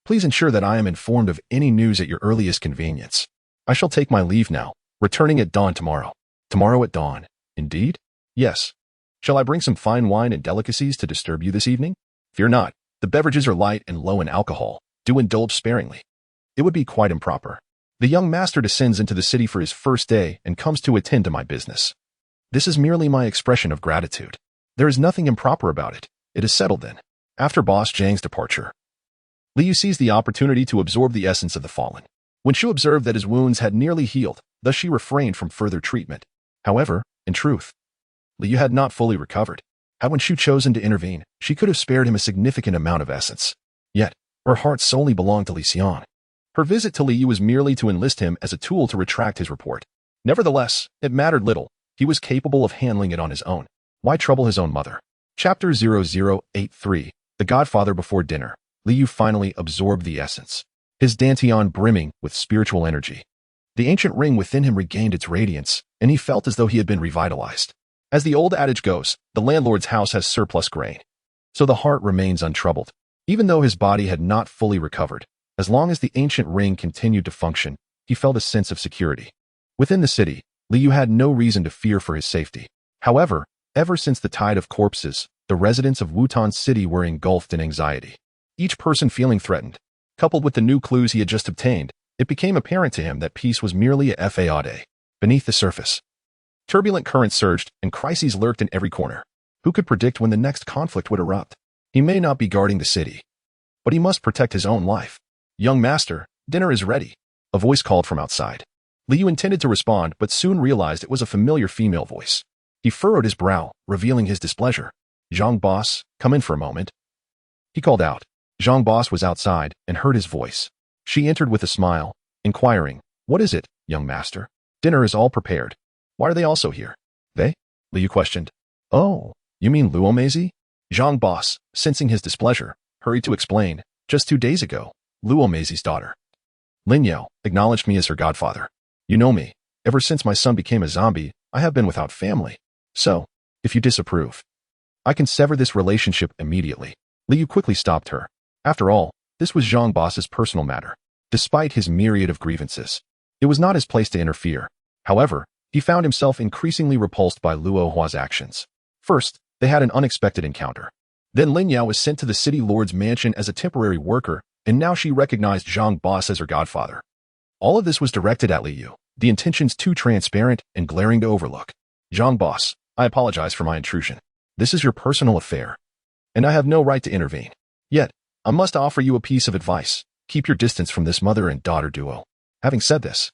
Please ensure that I am informed of any news at your earliest convenience. I shall take my leave now, returning at dawn tomorrow. Tomorrow at dawn. Indeed? Yes. Shall I bring some fine wine and delicacies to disturb you this evening? Fear not. The beverages are light and low in alcohol. Do indulge sparingly. It would be quite improper. The young master descends into the city for his first day and comes to attend to my business. This is merely my expression of gratitude. There is nothing improper about it. It is settled then. After Boss Zhang's departure, Liu seized the opportunity to absorb the essence of the fallen. When Shu observed that his wounds had nearly healed, thus she refrained from further treatment. However, in truth, Liu had not fully recovered. Had when Shu chosen to intervene, she could have spared him a significant amount of essence. Yet, her heart solely belonged to Li Xian. Her visit to Liu was merely to enlist him as a tool to retract his report. Nevertheless, it mattered little. He was capable of handling it on his own. Why trouble his own mother? Chapter 0083, The Godfather Before Dinner. Liu finally absorbed the essence, his dantian brimming with spiritual energy. The ancient ring within him regained its radiance, and he felt as though he had been revitalized. As the old adage goes, the landlord's house has surplus grain. So the heart remains untroubled. Even though his body had not fully recovered, as long as the ancient ring continued to function, he felt a sense of security. Within the city, Liu had no reason to fear for his safety. However, ever since the tide of corpses, the residents of Wutan City were engulfed in anxiety. Each person feeling threatened. Coupled with the new clues he had just obtained, it became apparent to him that peace was merely a fade beneath the surface. Turbulent currents surged, and crises lurked in every corner. Who could predict when the next conflict would erupt? He may not be guarding the city, but he must protect his own life. Young master, dinner is ready. A voice called from outside. Liu intended to respond, but soon realized it was a familiar female voice. He furrowed his brow, revealing his displeasure. Zhang boss, come in for a moment. He called out. Zhang boss was outside and heard his voice. She entered with a smile, inquiring, what is it, young master? Dinner is all prepared. Why are they also here? They? Liu questioned. Oh, you mean Luo Meizi? Zhang boss, sensing his displeasure, hurried to explain. Just 2 days ago, Luo Meizi's daughter, Lin Yao, acknowledged me as her godfather. You know me. Ever since my son became a zombie, I have been without family. So, if you disapprove, I can sever this relationship immediately. Liu quickly stopped her. After all, this was Zhang boss's personal matter. Despite his myriad of grievances, it was not his place to interfere. However, he found himself increasingly repulsed by Luo Hua's actions. First, they had an unexpected encounter. Then Lin Yao was sent to the city lord's mansion as a temporary worker, and now she recognized Zhang boss as her godfather. All of this was directed at Liu, the intentions too transparent and glaring to overlook. Zhang boss, I apologize for my intrusion. This is your personal affair, and I have no right to intervene. Yet, I must offer you a piece of advice. Keep your distance from this mother and daughter duo. Having said this,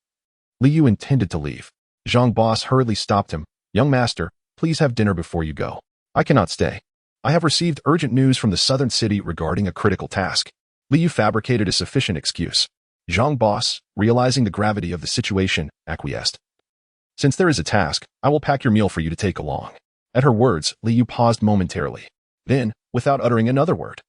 Liu intended to leave. Zhang boss hurriedly stopped him. Young master, please have dinner before you go. I cannot stay. I have received urgent news from the southern city regarding a critical task. Liu fabricated a sufficient excuse. Zhang boss, realizing the gravity of the situation, acquiesced. Since there is a task, I will pack your meal for you to take along. At her words, Liu paused momentarily. Then, without uttering another word,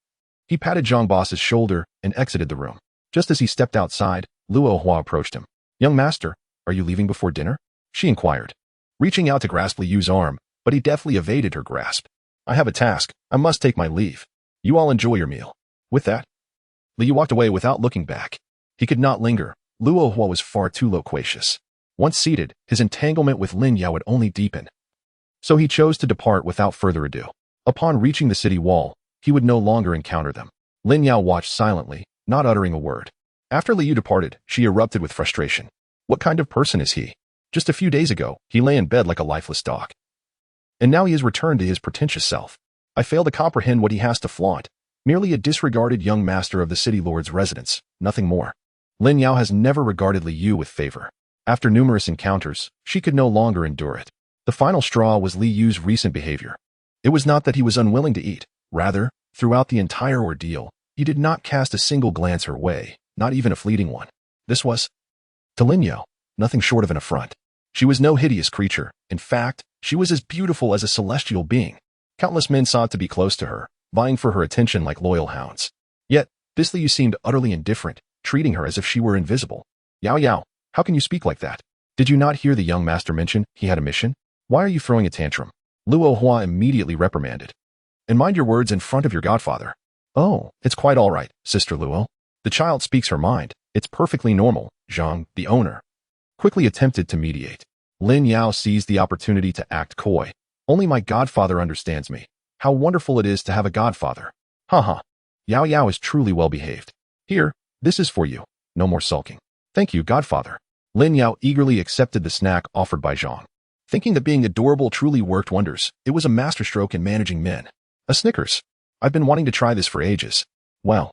he patted Zhang boss's shoulder and exited the room. Just as he stepped outside, Luo Hua approached him. Young master, are you leaving before dinner? She inquired, reaching out to grasp Liu's arm, but he deftly evaded her grasp. I have a task. I must take my leave. You all enjoy your meal. With that, Liu walked away without looking back. He could not linger. Luo Hua was far too loquacious. Once seated, his entanglement with Lin Yao would only deepen. So he chose to depart without further ado. Upon reaching the city wall, he would no longer encounter them. Lin Yao watched silently, not uttering a word. After Liu departed, she erupted with frustration. What kind of person is he? Just a few days ago, he lay in bed like a lifeless dog. And now he has returned to his pretentious self. I fail to comprehend what he has to flaunt. Merely a disregarded young master of the city lord's residence, nothing more. Lin Yao has never regarded Liu with favor. After numerous encounters, she could no longer endure it. The final straw was Liu's recent behavior. It was not that he was unwilling to eat. Rather, throughout the entire ordeal, he did not cast a single glance her way, not even a fleeting one. This was, to Lin Yao, nothing short of an affront. She was no hideous creature. In fact, she was as beautiful as a celestial being. Countless men sought to be close to her, vying for her attention like loyal hounds. Yet, this Liu seemed utterly indifferent, treating her as if she were invisible. Yao Yao, how can you speak like that? Did you not hear the young master mention he had a mission? Why are you throwing a tantrum? Luo Hua immediately reprimanded. And mind your words in front of your godfather. Oh, it's quite all right, Sister Luo. The child speaks her mind. It's perfectly normal. Zhang, the owner, quickly attempted to mediate. Lin Yao seized the opportunity to act coy. Only my godfather understands me. How wonderful it is to have a godfather. Haha. Yao Yao is truly well behaved. Here, this is for you. No more sulking. Thank you, godfather. Lin Yao eagerly accepted the snack offered by Zhang. Thinking that being adorable truly worked wonders, it was a masterstroke in managing men. A Snickers. I've been wanting to try this for ages. Well,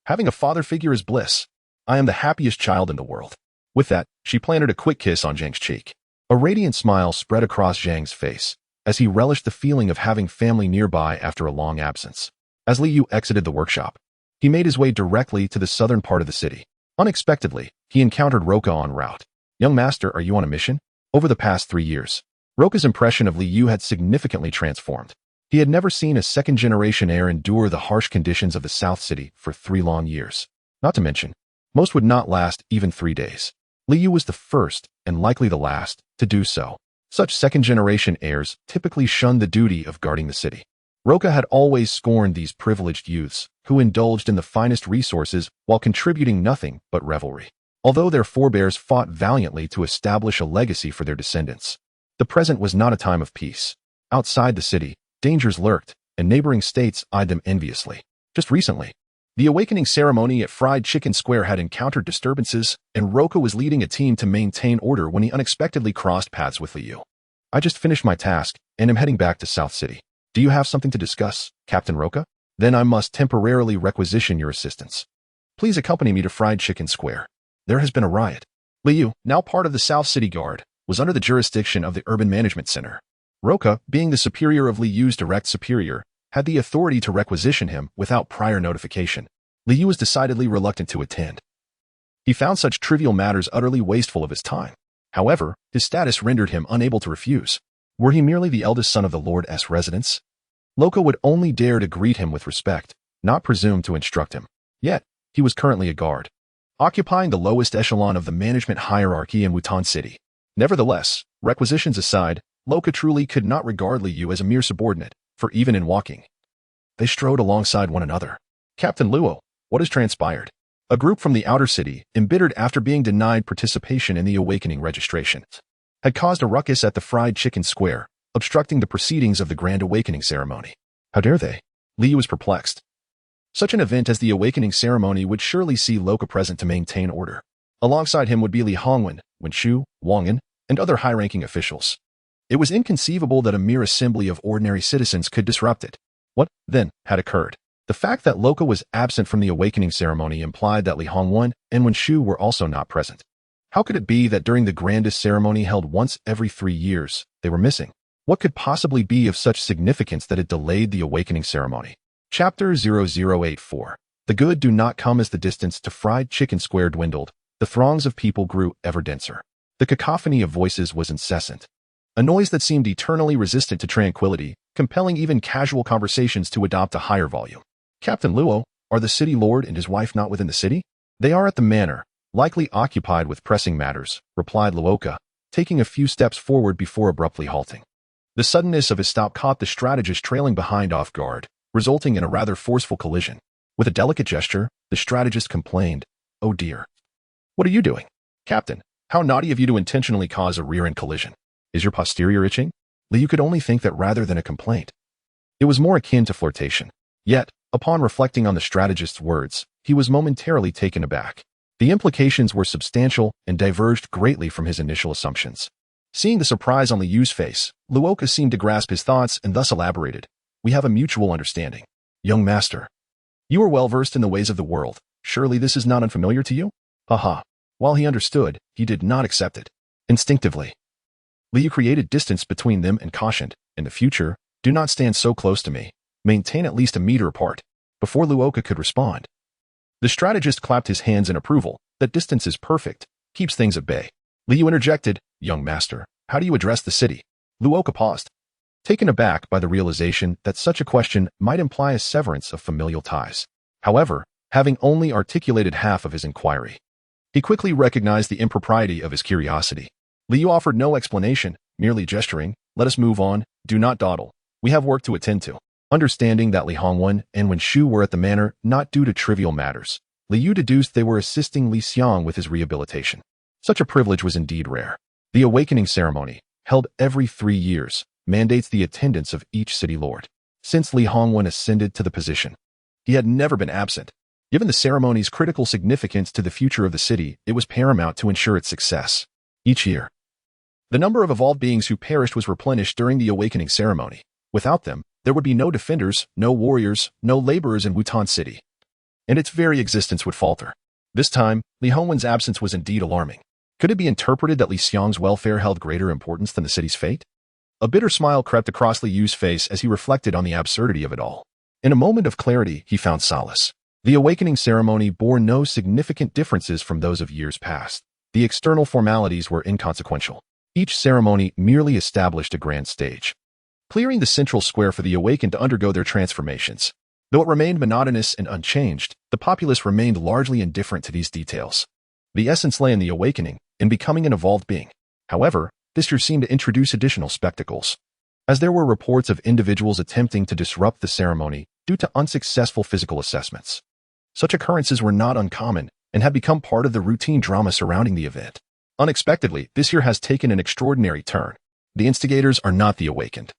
having a father figure is bliss. I am the happiest child in the world. With that, she planted a quick kiss on Zhang's cheek. A radiant smile spread across Zhang's face, as he relished the feeling of having family nearby after a long absence. As Liu exited the workshop, he made his way directly to the southern part of the city. Unexpectedly, he encountered Roca en route. Young master, are you on a mission? Over the past 3 years, Roca's impression of Liu had significantly transformed. He had never seen a second-generation heir endure the harsh conditions of the South City for 3 long years. Not to mention, most would not last even 3 days. Liu was the first, and likely the last, to do so. Such second-generation heirs typically shunned the duty of guarding the city. Roca had always scorned these privileged youths, who indulged in the finest resources while contributing nothing but revelry. Although their forebears fought valiantly to establish a legacy for their descendants, the present was not a time of peace. Outside the city, dangers lurked, and neighboring states eyed them enviously. Just recently, the awakening ceremony at Fried Chicken Square had encountered disturbances, and Roca was leading a team to maintain order when he unexpectedly crossed paths with Liu. I just finished my task, and am heading back to South City. Do you have something to discuss, Captain Roca? Then I must temporarily requisition your assistance. Please accompany me to Fried Chicken Square. There has been a riot. Liu, now part of the South City Guard, was under the jurisdiction of the Urban Management Center. Roka, being the superior of Liu's direct superior, had the authority to requisition him without prior notification. Liu was decidedly reluctant to attend. He found such trivial matters utterly wasteful of his time. However, his status rendered him unable to refuse. Were he merely the eldest son of the Lord's residence? Loka would only dare to greet him with respect, not presume to instruct him. Yet, he was currently a guard, occupying the lowest echelon of the management hierarchy in Wutan City. Nevertheless, requisitions aside, Loka truly could not regard Liu as a mere subordinate, for even in walking, they strode alongside one another. Captain Luo, what has transpired? A group from the outer city, embittered after being denied participation in the awakening registration, had caused a ruckus at the Fried Chicken Square, obstructing the proceedings of the Grand Awakening ceremony. How dare they? Liu was perplexed. Such an event as the awakening ceremony would surely see Loka present to maintain order. Alongside him would be Li Hongwen, Wenshu, Wangan, and other high-ranking officials. It was inconceivable that a mere assembly of ordinary citizens could disrupt it. What, then, had occurred? The fact that Loka was absent from the awakening ceremony implied that Li Hongwen and Wenshu were also not present. How could it be that during the grandest ceremony held once every 3 years, they were missing? What could possibly be of such significance that it delayed the awakening ceremony? Chapter 0084. The good do not come as the distance to Fried Chicken Square dwindled. The throngs of people grew ever denser. The cacophony of voices was incessant. A noise that seemed eternally resistant to tranquility, compelling even casual conversations to adopt a higher volume. Captain Luo, are the city lord and his wife not within the city? They are at the manor, likely occupied with pressing matters, replied Luoka, taking a few steps forward before abruptly halting. The suddenness of his stop caught the strategist trailing behind off guard, resulting in a rather forceful collision. With a delicate gesture, the strategist complained, "Oh dear. What are you doing? Captain, how naughty of you to intentionally cause a rear-end collision. Is your posterior itching?" Liu could only think that rather than a complaint, it was more akin to flirtation. Yet, upon reflecting on the strategist's words, he was momentarily taken aback. The implications were substantial and diverged greatly from his initial assumptions. Seeing the surprise on Liu's face, Luoka seemed to grasp his thoughts and thus elaborated, "We have a mutual understanding. Young master, you are well versed in the ways of the world. Surely this is not unfamiliar to you?" Haha. While he understood, he did not accept it. Instinctively, Liu created distance between them and cautioned, "In the future, do not stand so close to me. Maintain at least a meter apart." Before Luoka could respond, the strategist clapped his hands in approval. That distance is perfect, keeps things at bay. Liu interjected, "Young master, how do you address the city?" Luoka paused, taken aback by the realization that such a question might imply a severance of familial ties. However, having only articulated half of his inquiry, he quickly recognized the impropriety of his curiosity. Liu offered no explanation, merely gesturing, "Let us move on, do not dawdle. We have work to attend to." Understanding that Li Hongwen and Wenshu were at the manor not due to trivial matters, Liu deduced they were assisting Li Xiang with his rehabilitation. Such a privilege was indeed rare. The awakening ceremony, held every 3 years, mandates the attendance of each city lord. Since Li Hongwen ascended to the position, he had never been absent. Given the ceremony's critical significance to the future of the city, it was paramount to ensure its success. Each year, the number of evolved beings who perished was replenished during the awakening ceremony. Without them, there would be no defenders, no warriors, no laborers in Wutan City, and its very existence would falter. This time, Li Hongwen's absence was indeed alarming. Could it be interpreted that Li Xiang's welfare held greater importance than the city's fate? A bitter smile crept across Liu's face as he reflected on the absurdity of it all. In a moment of clarity, he found solace. The awakening ceremony bore no significant differences from those of years past. The external formalities were inconsequential. Each ceremony merely established a grand stage, clearing the central square for the awakened to undergo their transformations. Though it remained monotonous and unchanged, the populace remained largely indifferent to these details. The essence lay in the awakening, in becoming an evolved being. However, this year seemed to introduce additional spectacles, as there were reports of individuals attempting to disrupt the ceremony due to unsuccessful physical assessments. Such occurrences were not uncommon and had become part of the routine drama surrounding the event. Unexpectedly, this year has taken an extraordinary turn. The instigators are not the awakened,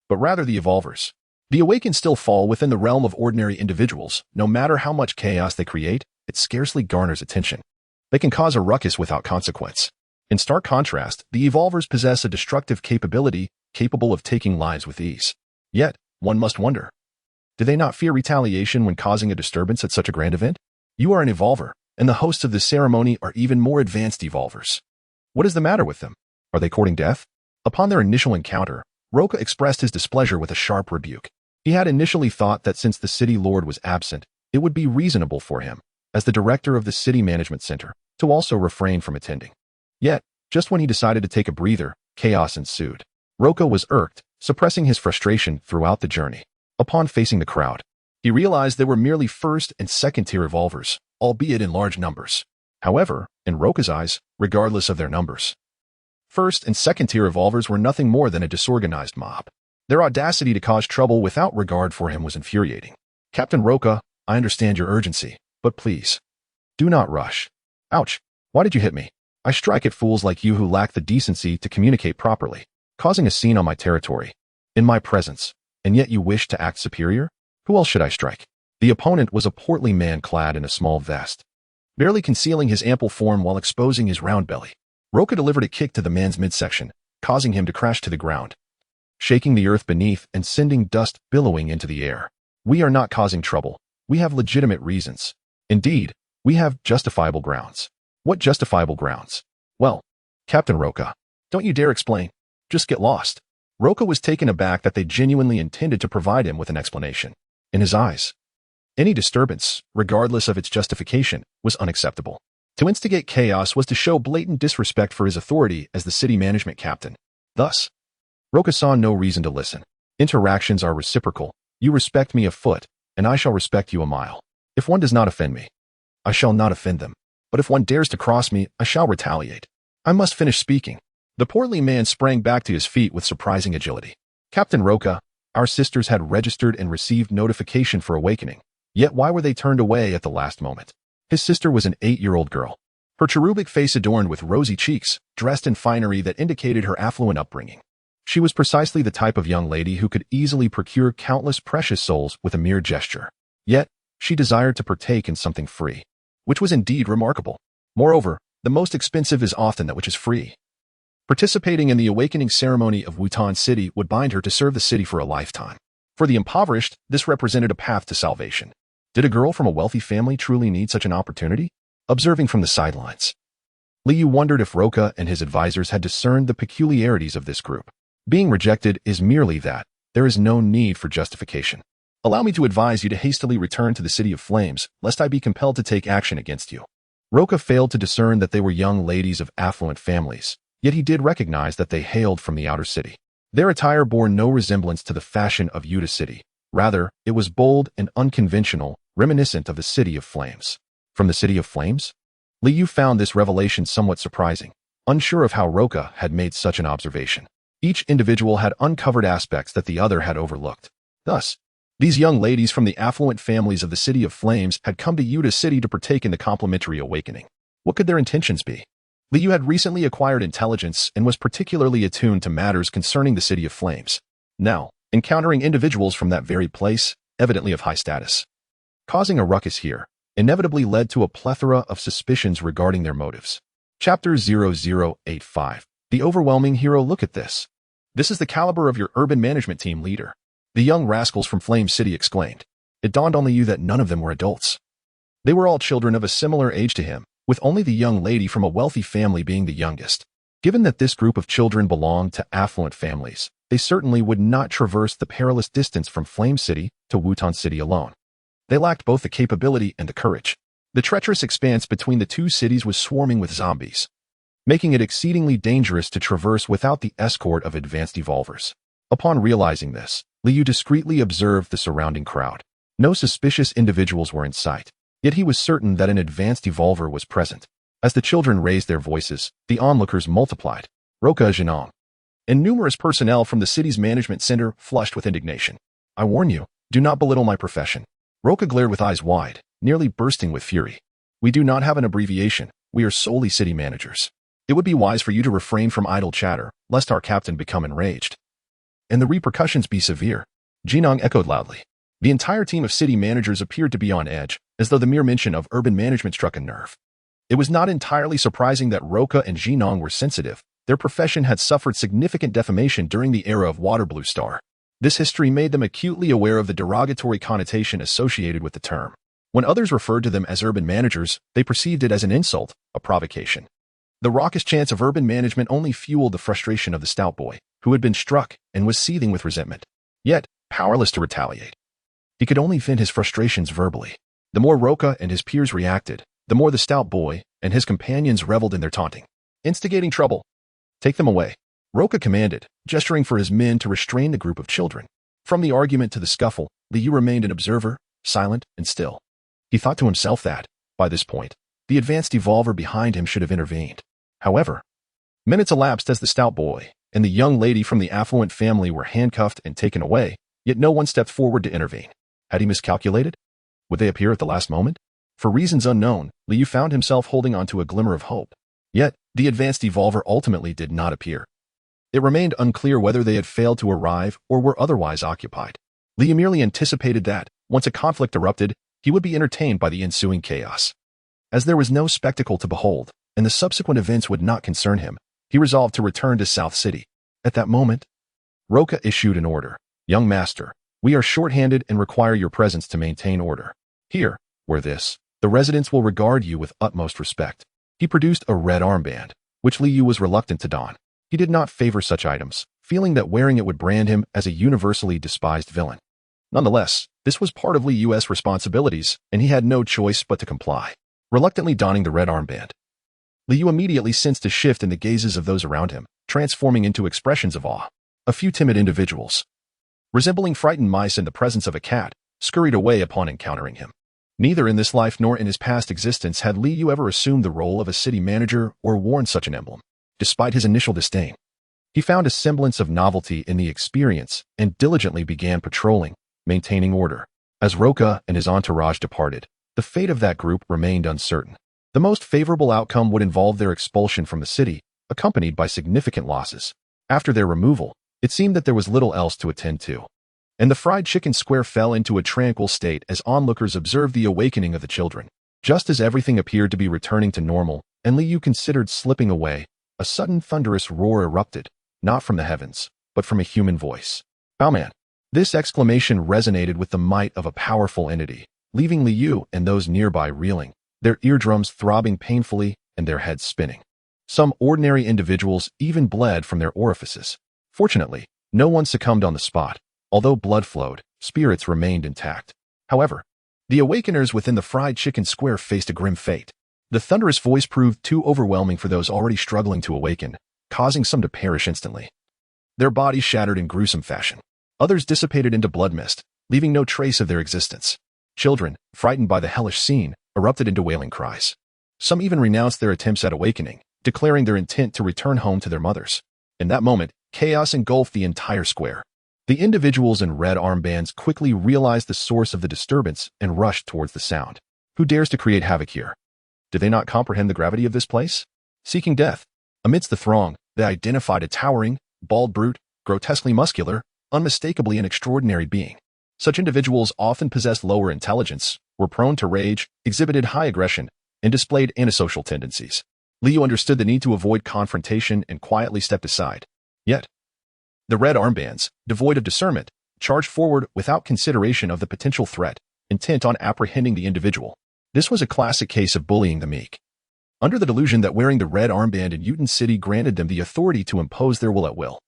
but rather the evolvers. The awakened still fall within the realm of ordinary individuals. No matter how much chaos they create, it scarcely garners attention. They can cause a ruckus without consequence. In stark contrast, the evolvers possess a destructive capability capable of taking lives with ease. Yet, one must wonder, Do they not fear retaliation when causing a disturbance at such a grand event? You are an evolver, and the hosts of this ceremony are even more advanced evolvers. What is the matter with them? Are they courting death? Upon their initial encounter, Roka expressed his displeasure with a sharp rebuke. He had initially thought that since the city lord was absent, it would be reasonable for him, as the director of the city management center, to also refrain from attending. Yet, just when he decided to take a breather, chaos ensued. Roka was irked, suppressing his frustration throughout the journey. Upon facing the crowd, he realized they were merely first and second-tier evolvers, albeit in large numbers. However, in Roka's eyes, regardless of their numbers, first and second-tier evolvers were nothing more than a disorganized mob. Their audacity to cause trouble without regard for him was infuriating. Captain Roka, I understand your urgency, but please, do not rush. Ouch, why did you hit me? I strike at fools like you who lack the decency to communicate properly, causing a scene on my territory, in my presence, and yet you wish to act superior? Who else should I strike? The opponent was a portly man clad in a small vest, barely concealing his ample form while exposing his round belly. Roka delivered a kick to the man's midsection, causing him to crash to the ground, shaking the earth beneath and sending dust billowing into the air. We are not causing trouble. We have legitimate reasons. Indeed, we have justifiable grounds. What justifiable grounds? Well, Captain Roka, don't you dare explain. Just get lost. Roka was taken aback that they genuinely intended to provide him with an explanation. In his eyes, any disturbance, regardless of its justification, was unacceptable. To instigate chaos was to show blatant disrespect for his authority as the city management captain. Thus, Roka saw no reason to listen. Interactions are reciprocal. You respect me a foot, and I shall respect you a mile. If one does not offend me, I shall not offend them. But if one dares to cross me, I shall retaliate. I must finish speaking. The portly man sprang back to his feet with surprising agility. Captain Roka, our sisters had registered and received notification for awakening. Yet why were they turned away at the last moment? His sister was an 8-year-old girl, her cherubic face adorned with rosy cheeks, dressed in finery that indicated her affluent upbringing. She was precisely the type of young lady who could easily procure countless precious souls with a mere gesture. Yet, she desired to partake in something free, which was indeed remarkable. Moreover, the most expensive is often that which is free. Participating in the awakening ceremony of Wutan City would bind her to serve the city for a lifetime. For the impoverished, this represented a path to salvation. Did a girl from a wealthy family truly need such an opportunity? Observing from the sidelines, Liu wondered if Roka and his advisors had discerned the peculiarities of this group. Being rejected is merely that. There is no need for justification. Allow me to advise you to hastily return to the City of Flames, lest I be compelled to take action against you. Roka failed to discern that they were young ladies of affluent families, yet he did recognize that they hailed from the outer city. Their attire bore no resemblance to the fashion of Yuta City. Rather, it was bold and unconventional, reminiscent of the City of Flames. From the City of Flames? Liu found this revelation somewhat surprising, unsure of how Roka had made such an observation. Each individual had uncovered aspects that the other had overlooked. Thus, these young ladies from the affluent families of the City of Flames had come to Yuta City to partake in the complimentary awakening. What could their intentions be? Liu had recently acquired intelligence and was particularly attuned to matters concerning the City of Flames. Now, encountering individuals from that very place, evidently of high status, causing a ruckus here, inevitably led to a plethora of suspicions regarding their motives. Chapter 0085. The overwhelming hero. Look at this. This is the caliber of your urban management team leader. The young rascals from Flame City exclaimed. It dawned on Liu that none of them were adults. They were all children of a similar age to him, with only the young lady from a wealthy family being the youngest. Given that this group of children belonged to affluent families, they certainly would not traverse the perilous distance from Flame City to Wutan City alone. They lacked both the capability and the courage. The treacherous expanse between the two cities was swarming with zombies, making it exceedingly dangerous to traverse without the escort of advanced evolvers. Upon realizing this, Liu discreetly observed the surrounding crowd. No suspicious individuals were in sight, yet he was certain that an advanced evolver was present. As the children raised their voices, the onlookers multiplied. Roka Jinong and numerous personnel from the city's management center flushed with indignation. I warn you, do not belittle my profession. Roka glared with eyes wide, nearly bursting with fury. We do not have an abbreviation. We are solely city managers. It would be wise for you to refrain from idle chatter, lest our captain become enraged and the repercussions be severe. Jinong echoed loudly. The entire team of city managers appeared to be on edge, as though the mere mention of urban management struck a nerve. It was not entirely surprising that Roka and Jinong were sensitive. Their profession had suffered significant defamation during the era of Water Blue Star. This history made them acutely aware of the derogatory connotation associated with the term. When others referred to them as urban managers, they perceived it as an insult, a provocation. The raucous chants of urban management only fueled the frustration of the stout boy, who had been struck and was seething with resentment, yet powerless to retaliate. He could only vent his frustrations verbally. The more Roka and his peers reacted, the more the stout boy and his companions reveled in their taunting. Instigating trouble. Take them away. Roka commanded, gesturing for his men to restrain the group of children. From the argument to the scuffle, Liu remained an observer, silent and still. He thought to himself that, by this point, the advanced evolver behind him should have intervened. However, minutes elapsed as the stout boy and the young lady from the affluent family were handcuffed and taken away, yet no one stepped forward to intervene. Had he miscalculated? Would they appear at the last moment? For reasons unknown, Liu found himself holding on to a glimmer of hope. Yet, the advanced evolver ultimately did not appear. It remained unclear whether they had failed to arrive or were otherwise occupied. Liu merely anticipated that, once a conflict erupted, he would be entertained by the ensuing chaos. As there was no spectacle to behold, and the subsequent events would not concern him, he resolved to return to South City. At that moment, Roka issued an order. Young master, we are short-handed and require your presence to maintain order. Here, where the residents will regard you with utmost respect. He produced a red armband, which Liu was reluctant to don. He did not favor such items, feeling that wearing it would brand him as a universally despised villain. Nonetheless, this was part of Liu's responsibilities, and he had no choice but to comply. Reluctantly donning the red armband, Liu immediately sensed a shift in the gazes of those around him, transforming into expressions of awe. A few timid individuals, resembling frightened mice in the presence of a cat, scurried away upon encountering him. Neither in this life nor in his past existence had Liu ever assumed the role of a city manager or worn such an emblem. Despite his initial disdain, he found a semblance of novelty in the experience and diligently began patrolling, maintaining order. As Roka and his entourage departed, the fate of that group remained uncertain. The most favorable outcome would involve their expulsion from the city, accompanied by significant losses. After their removal, it seemed that there was little else to attend to, and the fried chicken square fell into a tranquil state as onlookers observed the awakening of the children. Just as everything appeared to be returning to normal, and Liu considered slipping away, a sudden thunderous roar erupted, not from the heavens, but from a human voice. "Bowman!" This exclamation resonated with the might of a powerful entity, leaving Liu and those nearby reeling, their eardrums throbbing painfully and their heads spinning. Some ordinary individuals even bled from their orifices. Fortunately, no one succumbed on the spot. Although blood flowed, spirits remained intact. However, the awakeners within the fried chicken square faced a grim fate. The thunderous voice proved too overwhelming for those already struggling to awaken, causing some to perish instantly. Their bodies shattered in gruesome fashion. Others dissipated into blood mist, leaving no trace of their existence. Children, frightened by the hellish scene, erupted into wailing cries. Some even renounced their attempts at awakening, declaring their intent to return home to their mothers. In that moment, chaos engulfed the entire square. The individuals in red armbands quickly realized the source of the disturbance and rushed towards the sound. Who dares to create havoc here? Do they not comprehend the gravity of this place? Seeking death. Amidst the throng, they identified a towering, bald brute, grotesquely muscular, unmistakably an extraordinary being. Such individuals often possessed lower intelligence, were prone to rage, exhibited high aggression, and displayed antisocial tendencies. Liu understood the need to avoid confrontation and quietly stepped aside. Yet, the red armbands, devoid of discernment, charged forward without consideration of the potential threat, intent on apprehending the individual. This was a classic case of bullying the meek. Under the delusion that wearing the red armband in Uton City granted them the authority to impose their will at will.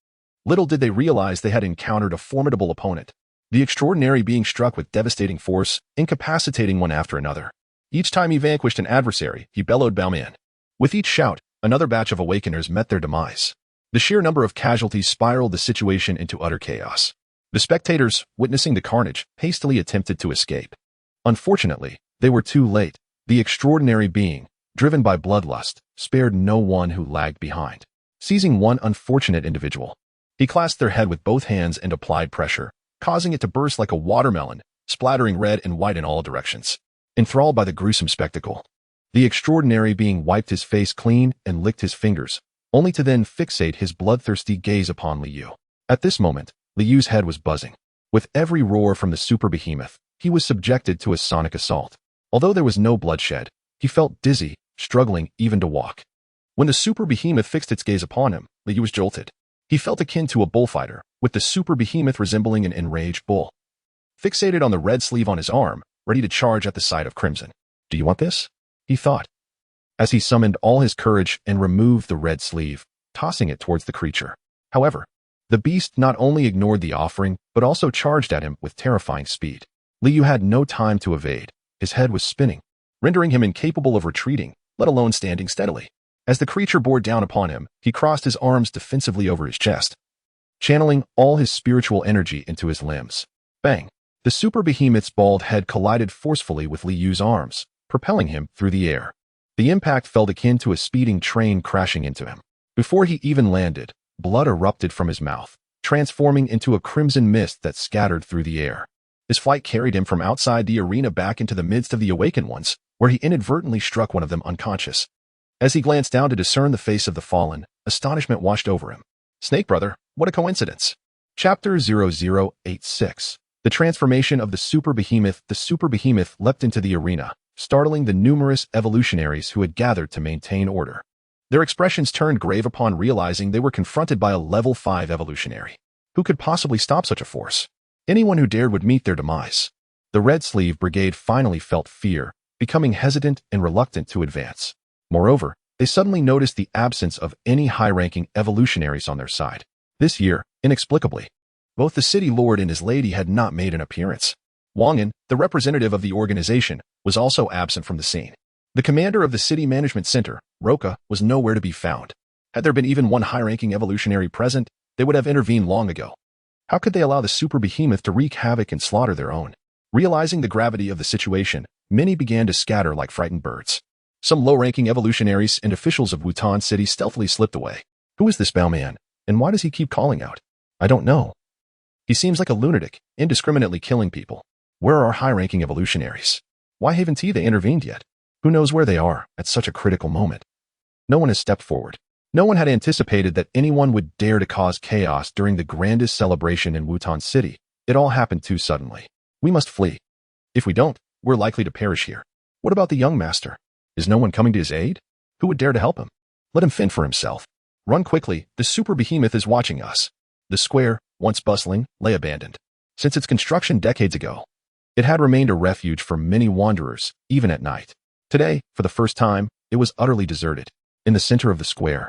Little did they realize they had encountered a formidable opponent, the extraordinary being struck with devastating force, incapacitating one after another. Each time he vanquished an adversary, he bellowed "Bowman." With each shout, another batch of awakeners met their demise. The sheer number of casualties spiraled the situation into utter chaos. The spectators, witnessing the carnage, hastily attempted to escape. Unfortunately, they were too late. The extraordinary being, driven by bloodlust, spared no one who lagged behind. Seizing one unfortunate individual, he clasped their head with both hands and applied pressure, causing it to burst like a watermelon, splattering red and white in all directions. Enthralled by the gruesome spectacle, the extraordinary being wiped his face clean and licked his fingers, only to then fixate his bloodthirsty gaze upon Liu. At this moment, Liu's head was buzzing. With every roar from the super behemoth, he was subjected to a sonic assault. Although there was no bloodshed, he felt dizzy, struggling even to walk. When the super behemoth fixed its gaze upon him, Liu was jolted. He felt akin to a bullfighter, with the super behemoth resembling an enraged bull. Fixated on the red sleeve on his arm, ready to charge at the sight of crimson. "Do you want this?" he thought, as he summoned all his courage and removed the red sleeve, tossing it towards the creature. However, the beast not only ignored the offering, but also charged at him with terrifying speed. Liu had no time to evade. His head was spinning, rendering him incapable of retreating, let alone standing steadily. As the creature bore down upon him, he crossed his arms defensively over his chest, channeling all his spiritual energy into his limbs. Bang! The super behemoth's bald head collided forcefully with Liu's arms, propelling him through the air. The impact felt akin to a speeding train crashing into him. Before he even landed, blood erupted from his mouth, transforming into a crimson mist that scattered through the air. His flight carried him from outside the arena back into the midst of the awakened ones, where he inadvertently struck one of them unconscious. As he glanced down to discern the face of the fallen, astonishment washed over him. "Snake brother, what a coincidence." Chapter 0086. The transformation of the super behemoth. The super behemoth leapt into the arena, startling the numerous evolutionaries who had gathered to maintain order. Their expressions turned grave upon realizing they were confronted by a level 5 evolutionary. Who could possibly stop such a force? Anyone who dared would meet their demise. The Red Sleeve Brigade finally felt fear, becoming hesitant and reluctant to advance. Moreover, they suddenly noticed the absence of any high-ranking evolutionaries on their side. This year, inexplicably, both the city lord and his lady had not made an appearance. Liang, the representative of the organization, was also absent from the scene. The commander of the city management center, Roka, was nowhere to be found. Had there been even one high-ranking evolutionary present, they would have intervened long ago. How could they allow the super behemoth to wreak havoc and slaughter their own? Realizing the gravity of the situation, many began to scatter like frightened birds. Some low-ranking evolutionaries and officials of Wutan City stealthily slipped away. Who is this bowman, and why does he keep calling out? I don't know. He seems like a lunatic, indiscriminately killing people. Where are our high-ranking evolutionaries? Why haven't they intervened yet? Who knows where they are at such a critical moment? No one has stepped forward. No one had anticipated that anyone would dare to cause chaos during the grandest celebration in Wutan City. It all happened too suddenly. We must flee. If we don't, we're likely to perish here. What about the young master? Is no one coming to his aid? Who would dare to help him? Let him fend for himself. Run quickly, the super behemoth is watching us. The square, once bustling, lay abandoned. Since its construction decades ago, it had remained a refuge for many wanderers, even at night. Today, for the first time, it was utterly deserted. In the center of the square,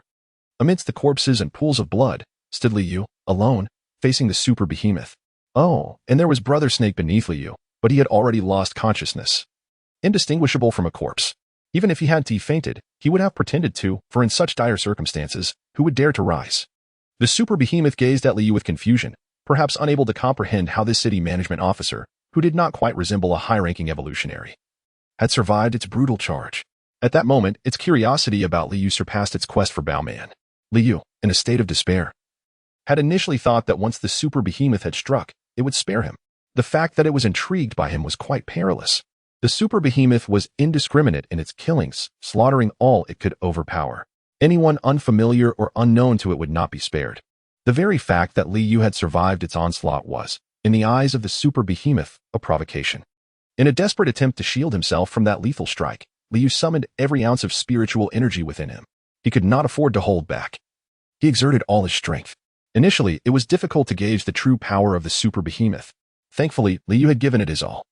amidst the corpses and pools of blood, stood Liu, alone, facing the super behemoth. Oh, and there was Brother Snake beneath Liu, but he had already lost consciousness. Indistinguishable from a corpse. Even if he had fainted, he would have pretended to, for in such dire circumstances, who would dare to rise? The super behemoth gazed at Liu with confusion, perhaps unable to comprehend how this city management officer, who did not quite resemble a high-ranking evolutionary, had survived its brutal charge. At that moment, its curiosity about Liu surpassed its quest for Bowman. Liu, in a state of despair, had initially thought that once the super behemoth had struck, it would spare him. The fact that it was intrigued by him was quite perilous. The super behemoth was indiscriminate in its killings, slaughtering all it could overpower. Anyone unfamiliar or unknown to it would not be spared. The very fact that Liu had survived its onslaught was, in the eyes of the super behemoth, a provocation. In a desperate attempt to shield himself from that lethal strike, Liu summoned every ounce of spiritual energy within him. He could not afford to hold back. He exerted all his strength. Initially, it was difficult to gauge the true power of the super behemoth. Thankfully, Liu had given it his all.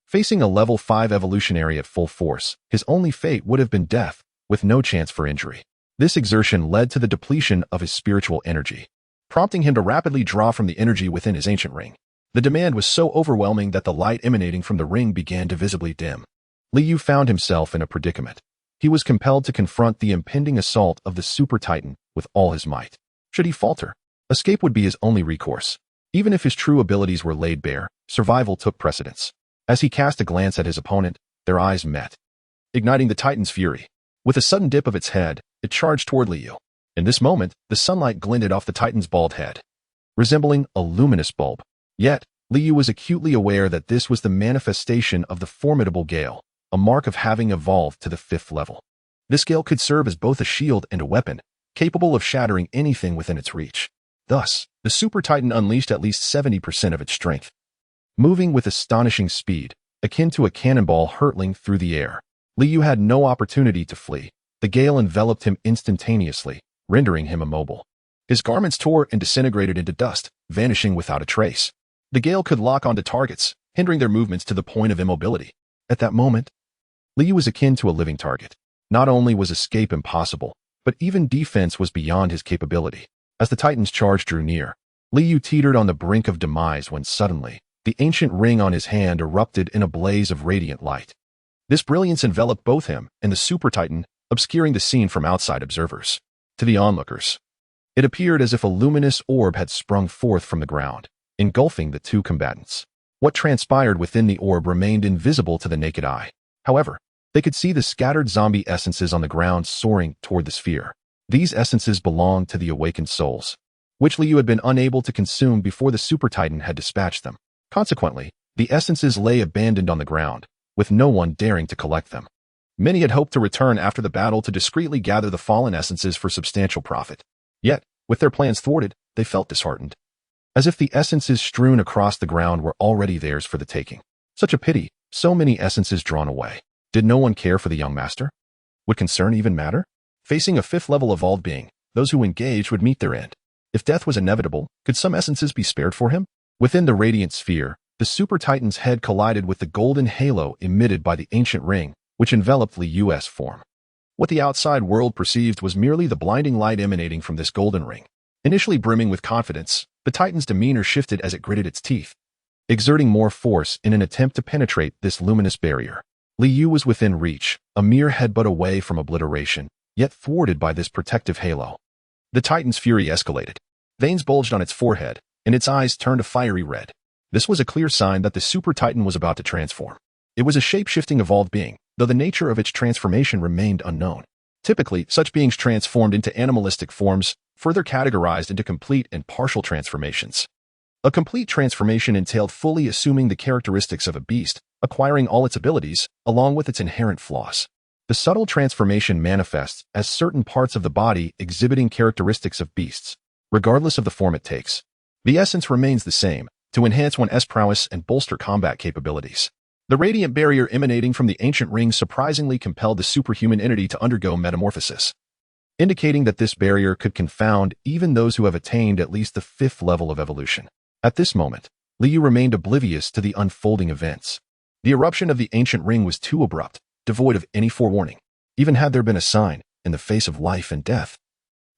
Facing a level 5 evolutionary at full force, his only fate would have been death, with no chance for injury. This exertion led to the depletion of his spiritual energy, prompting him to rapidly draw from the energy within his ancient ring. The demand was so overwhelming that the light emanating from the ring began to visibly dim. Liu found himself in a predicament. He was compelled to confront the impending assault of the Super Titan with all his might. Should he falter, escape would be his only recourse. Even if his true abilities were laid bare, survival took precedence. As he cast a glance at his opponent, their eyes met, igniting the Titan's fury. With a sudden dip of its head, it charged toward Liu. In this moment, the sunlight glinted off the Titan's bald head, resembling a luminous bulb. Yet, Liu was acutely aware that this was the manifestation of the formidable gale, a mark of having evolved to the 5th level. This gale could serve as both a shield and a weapon, capable of shattering anything within its reach. Thus, the Super Titan unleashed at least 70% of its strength, moving with astonishing speed, akin to a cannonball hurtling through the air. Liu had no opportunity to flee. The gale enveloped him instantaneously, rendering him immobile. His garments tore and disintegrated into dust, vanishing without a trace. The gale could lock onto targets, hindering their movements to the point of immobility. At that moment, Liu was akin to a living target. Not only was escape impossible, but even defense was beyond his capability. As the Titan's charge drew near, Liu teetered on the brink of demise when suddenly, the ancient ring on his hand erupted in a blaze of radiant light. This brilliance enveloped both him and the Super Titan, obscuring the scene from outside observers. To the onlookers, it appeared as if a luminous orb had sprung forth from the ground, engulfing the two combatants. What transpired within the orb remained invisible to the naked eye. However, they could see the scattered zombie essences on the ground soaring toward the sphere. These essences belonged to the awakened souls, which Liu had been unable to consume before the Super Titan had dispatched them. Consequently, the essences lay abandoned on the ground, with no one daring to collect them. Many had hoped to return after the battle to discreetly gather the fallen essences for substantial profit. Yet, with their plans thwarted, they felt disheartened. As if the essences strewn across the ground were already theirs for the taking. Such a pity, so many essences drawn away. Did no one care for the young master? Would concern even matter? Facing a fifth-level evolved being, those who engaged would meet their end. If death was inevitable, could some essences be spared for him? Within the radiant sphere, the Super Titan's head collided with the golden halo emitted by the ancient ring, which enveloped Liu's form. What the outside world perceived was merely the blinding light emanating from this golden ring. Initially brimming with confidence, the Titan's demeanor shifted as it gritted its teeth, exerting more force in an attempt to penetrate this luminous barrier. Liu was within reach, a mere headbutt away from obliteration, yet thwarted by this protective halo. The Titan's fury escalated. Veins bulged on its forehead, and its eyes turned a fiery red. This was a clear sign that the Super Titan was about to transform. It was a shape-shifting evolved being, though the nature of its transformation remained unknown. Typically, such beings transformed into animalistic forms, further categorized into complete and partial transformations. A complete transformation entailed fully assuming the characteristics of a beast, acquiring all its abilities, along with its inherent flaws. The subtle transformation manifests as certain parts of the body exhibiting characteristics of beasts, regardless of the form it takes. The essence remains the same, to enhance one's prowess and bolster combat capabilities. The radiant barrier emanating from the ancient ring surprisingly compelled the superhuman entity to undergo metamorphosis, indicating that this barrier could confound even those who have attained at least the fifth level of evolution. At this moment, Liu remained oblivious to the unfolding events. The eruption of the ancient ring was too abrupt, devoid of any forewarning. Even had there been a sign, in the face of life and death,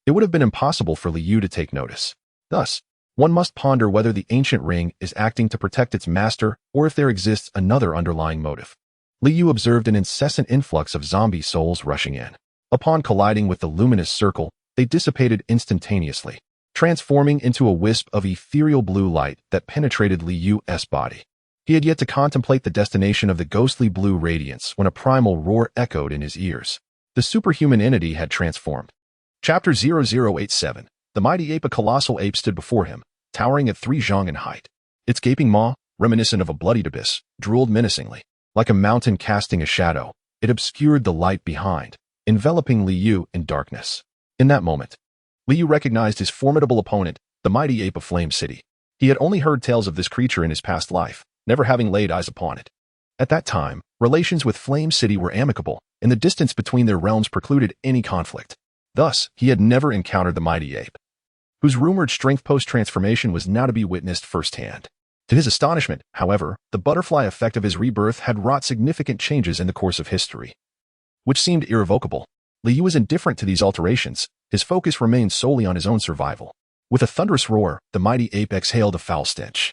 it would have been impossible for Liu to take notice. Thus, one must ponder whether the ancient ring is acting to protect its master or if there exists another underlying motive. Liu observed an incessant influx of zombie souls rushing in. Upon colliding with the luminous circle, they dissipated instantaneously, transforming into a wisp of ethereal blue light that penetrated Liu's body. He had yet to contemplate the destination of the ghostly blue radiance when a primal roar echoed in his ears. The superhuman entity had transformed. Chapter 0087. The mighty ape, a colossal ape, stood before him, towering at 3 zhang in height. Its gaping maw, reminiscent of a bloodied abyss, drooled menacingly. Like a mountain casting a shadow, it obscured the light behind, enveloping Liu in darkness. In that moment, Liu recognized his formidable opponent, the mighty ape of Flame City. He had only heard tales of this creature in his past life, never having laid eyes upon it. At that time, relations with Flame City were amicable, and the distance between their realms precluded any conflict. Thus, he had never encountered the mighty ape, whose rumored strength post-transformation was now to be witnessed firsthand. To his astonishment, however, the butterfly effect of his rebirth had wrought significant changes in the course of history, which seemed irrevocable. Liu was indifferent to these alterations. His focus remained solely on his own survival. With a thunderous roar, the mighty ape exhaled a foul stench,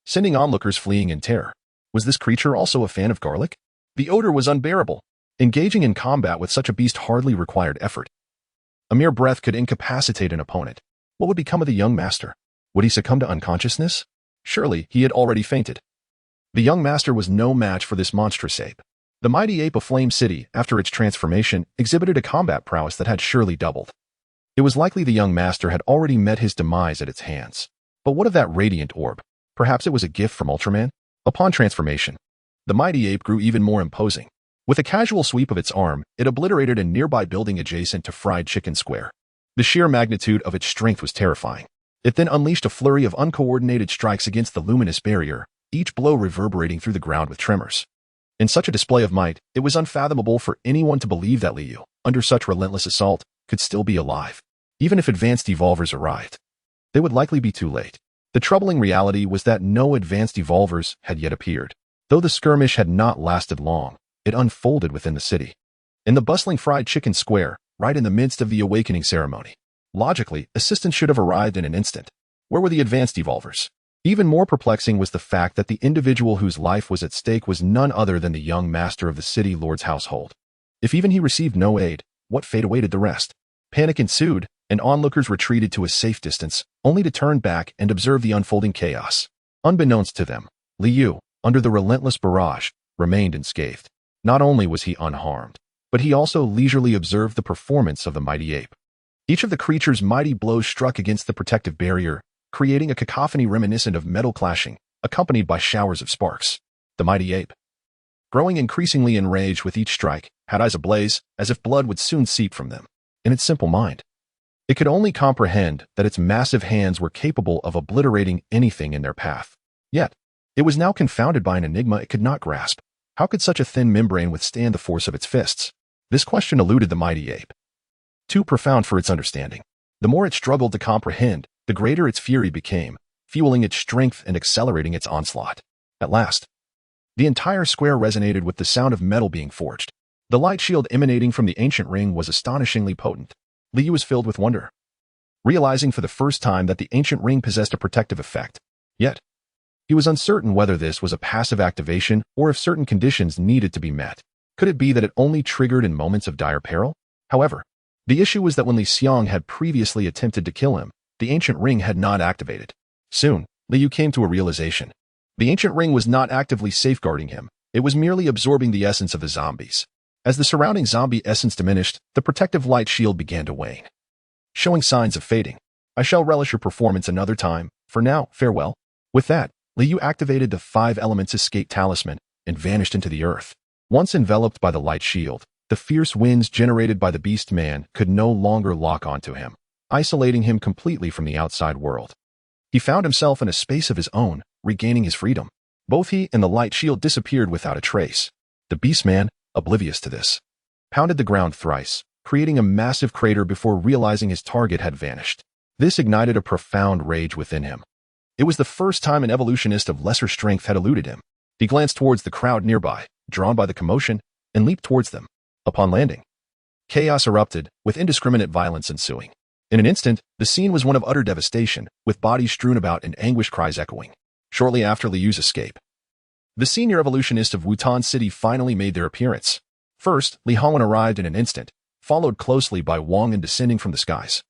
sending onlookers fleeing in terror. Was this creature also a fan of garlic? The odor was unbearable. Engaging in combat with such a beast hardly required effort. A mere breath could incapacitate an opponent. What would become of the young master? Would he succumb to unconsciousness? Surely he had already fainted. The young master was no match for this monstrous ape. The mighty ape of Flame City, after its transformation, exhibited a combat prowess that had surely doubled. It was likely the young master had already met his demise at its hands. But what of that radiant orb? Perhaps it was a gift from Ultraman? Upon transformation, the mighty ape grew even more imposing. With a casual sweep of its arm, it obliterated a nearby building adjacent to Fried Chicken Square. The sheer magnitude of its strength was terrifying. It then unleashed a flurry of uncoordinated strikes against the luminous barrier, each blow reverberating through the ground with tremors. In such a display of might, it was unfathomable for anyone to believe that Liu, under such relentless assault, could still be alive. Even if advanced evolvers arrived, they would likely be too late. The troubling reality was that no advanced evolvers had yet appeared. Though the skirmish had not lasted long, it unfolded within the city. In the bustling fried chicken square, right in the midst of the awakening ceremony. Logically, assistance should have arrived in an instant. Where were the advanced evolvers? Even more perplexing was the fact that the individual whose life was at stake was none other than the young master of the city lord's household. If even he received no aid, what fate awaited the rest? Panic ensued, and onlookers retreated to a safe distance, only to turn back and observe the unfolding chaos. Unbeknownst to them, Liu, under the relentless barrage, remained unscathed. Not only was he unharmed, but he also leisurely observed the performance of the mighty ape. Each of the creature's mighty blows struck against the protective barrier, creating a cacophony reminiscent of metal clashing, accompanied by showers of sparks. The mighty ape, growing increasingly enraged with each strike, had eyes ablaze, as if blood would soon seep from them. In its simple mind, it could only comprehend that its massive hands were capable of obliterating anything in their path. Yet, it was now confounded by an enigma it could not grasp. How could such a thin membrane withstand the force of its fists? This question eluded the mighty ape, too profound for its understanding. The more it struggled to comprehend, the greater its fury became, fueling its strength and accelerating its onslaught. At last, the entire square resonated with the sound of metal being forged. The light shield emanating from the ancient ring was astonishingly potent. Liu was filled with wonder, realizing for the first time that the ancient ring possessed a protective effect. Yet, he was uncertain whether this was a passive activation or if certain conditions needed to be met. Could it be that it only triggered in moments of dire peril? However, the issue was that when Liang had previously attempted to kill him, the ancient ring had not activated. Soon, Liu came to a realization. The ancient ring was not actively safeguarding him. It was merely absorbing the essence of the zombies. As the surrounding zombie essence diminished, the protective light shield began to wane, showing signs of fading. I shall relish your performance another time. For now, farewell. With that, Liu activated the 5 elements escape talisman and vanished into the earth. Once enveloped by the light shield, the fierce winds generated by the beast man could no longer lock onto him, isolating him completely from the outside world. He found himself in a space of his own, regaining his freedom. Both he and the light shield disappeared without a trace. The beast man, oblivious to this, pounded the ground thrice, creating a massive crater before realizing his target had vanished. This ignited a profound rage within him. It was the first time an evolutionist of lesser strength had eluded him. He glanced towards the crowd nearby, drawn by the commotion, and leaped towards them. Upon landing, chaos erupted, with indiscriminate violence ensuing. In an instant, the scene was one of utter devastation, with bodies strewn about and anguished cries echoing. Shortly after Liu's escape, the senior evolutionists of Wutan City finally made their appearance. First, Liang arrived in an instant, followed closely by Wang and descending from the skies.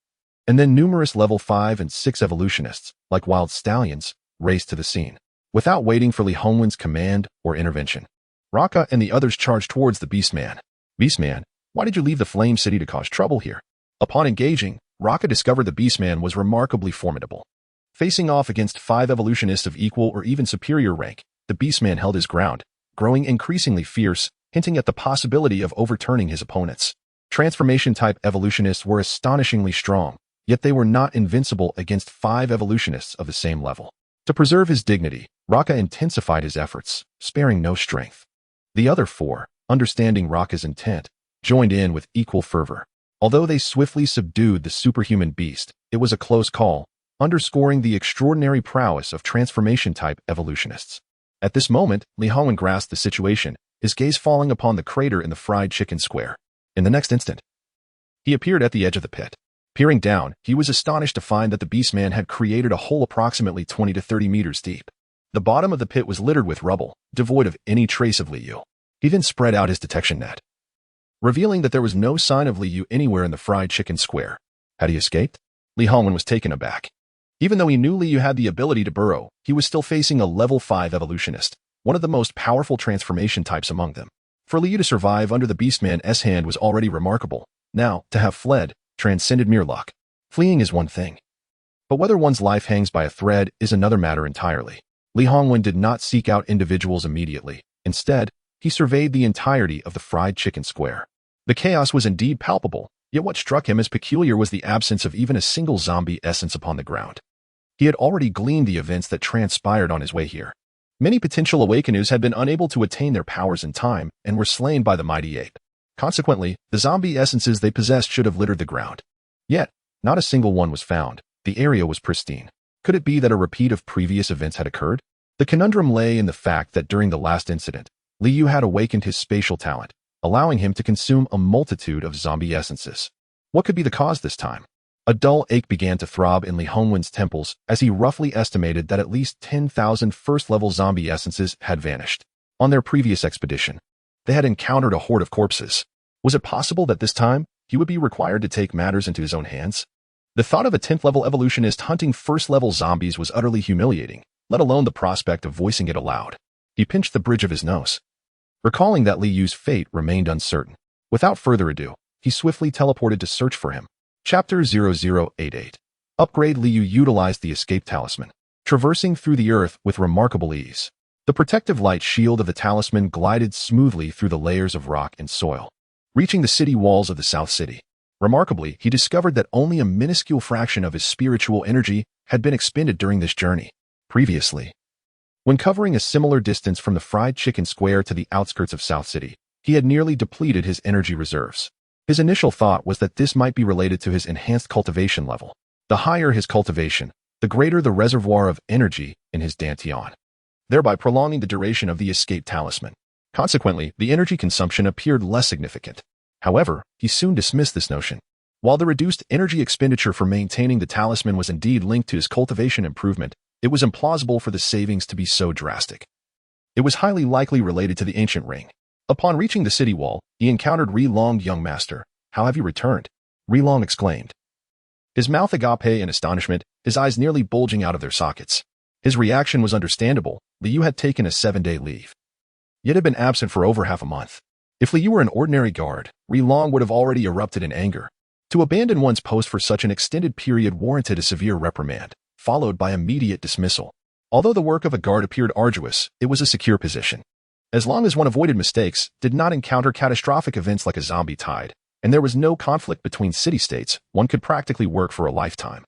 And then numerous level 5 and 6 evolutionists, like wild stallions, raced to the scene. Without waiting for Liang's command or intervention, Raka and the others charged towards the Beastman. Beastman, why did you leave the Flame City to cause trouble here? Upon engaging, Raka discovered the Beastman was remarkably formidable. Facing off against 5 evolutionists of equal or even superior rank, the Beastman held his ground, growing increasingly fierce, hinting at the possibility of overturning his opponents. Transformation-type evolutionists were astonishingly strong, yet they were not invincible against 5 evolutionists of the same level. To preserve his dignity, Raka intensified his efforts, sparing no strength. The other 4, understanding Raka's intent, joined in with equal fervor. Although they swiftly subdued the superhuman beast, it was a close call, underscoring the extraordinary prowess of transformation-type evolutionists. At this moment, Liang grasped the situation, his gaze falling upon the crater in the fried chicken square. In the next instant, he appeared at the edge of the pit. Peering down, he was astonished to find that the Beastman had created a hole approximately 20 to 30 meters deep. The bottom of the pit was littered with rubble, devoid of any trace of Liu. He then spread out his detection net, revealing that there was no sign of Liu anywhere in the fried chicken square. Had he escaped? Liang was taken aback. Even though he knew Liu had the ability to burrow, he was still facing a level 5 evolutionist, one of the most powerful transformation types among them. For Liu to survive under the Beastman's hand was already remarkable. Now, to have fled transcended mere luck. Fleeing is one thing, but whether one's life hangs by a thread is another matter entirely. Liang did not seek out individuals immediately. Instead, he surveyed the entirety of the fried chicken square. The chaos was indeed palpable, yet what struck him as peculiar was the absence of even a single zombie essence upon the ground. He had already gleaned the events that transpired on his way here. Many potential awakeners had been unable to attain their powers in time and were slain by the mighty ape. Consequently, the zombie essences they possessed should have littered the ground. Yet, Not a single one was found. The area was pristine. Could it be that a repeat of previous events had occurred? The conundrum lay in the fact that during the last incident, Liu had awakened his spatial talent, allowing him to consume a multitude of zombie essences. What could be the cause this time? A dull ache began to throb in Li Hongwen's temples as he roughly estimated that at least 10,000 first-level zombie essences had vanished. On their previous expedition, they had encountered a horde of corpses. Was it possible that this time he would be required to take matters into his own hands? The thought of a 10th-level evolutionist hunting first-level zombies was utterly humiliating, let alone the prospect of voicing it aloud. He pinched the bridge of his nose, recalling that Li Yu's fate remained uncertain. Without further ado, he swiftly teleported to search for him. Chapter 0088. Upgrade. Liu utilized the escape talisman, traversing through the earth with remarkable ease. The protective light shield of the talisman glided smoothly through the layers of rock and soil, reaching the city walls of the South City. Remarkably, he discovered that only a minuscule fraction of his spiritual energy had been expended during this journey. Previously, when covering a similar distance from the fried chicken square to the outskirts of South City, he had nearly depleted his energy reserves. His initial thought was that this might be related to his enhanced cultivation level. The higher his cultivation, the greater the reservoir of energy in his dantian, thereby prolonging the duration of the escape talisman. Consequently, the energy consumption appeared less significant. However, he soon dismissed this notion. While the reduced energy expenditure for maintaining the talisman was indeed linked to his cultivation improvement, it was implausible for the savings to be so drastic. It was highly likely related to the ancient ring. Upon reaching the city wall, he encountered Liang. Young master, how have you returned? Liang exclaimed, his mouth agape in astonishment, his eyes nearly bulging out of their sockets. His reaction was understandable. Liu had taken a 7-day leave, yet had been absent for over half a month. If Liu were an ordinary guard, Liang would have already erupted in anger. To abandon one's post for such an extended period warranted a severe reprimand, followed by immediate dismissal. Although the work of a guard appeared arduous, it was a secure position. As long as one avoided mistakes, did not encounter catastrophic events like a zombie tide, and there was no conflict between city-states, one could practically work for a lifetime.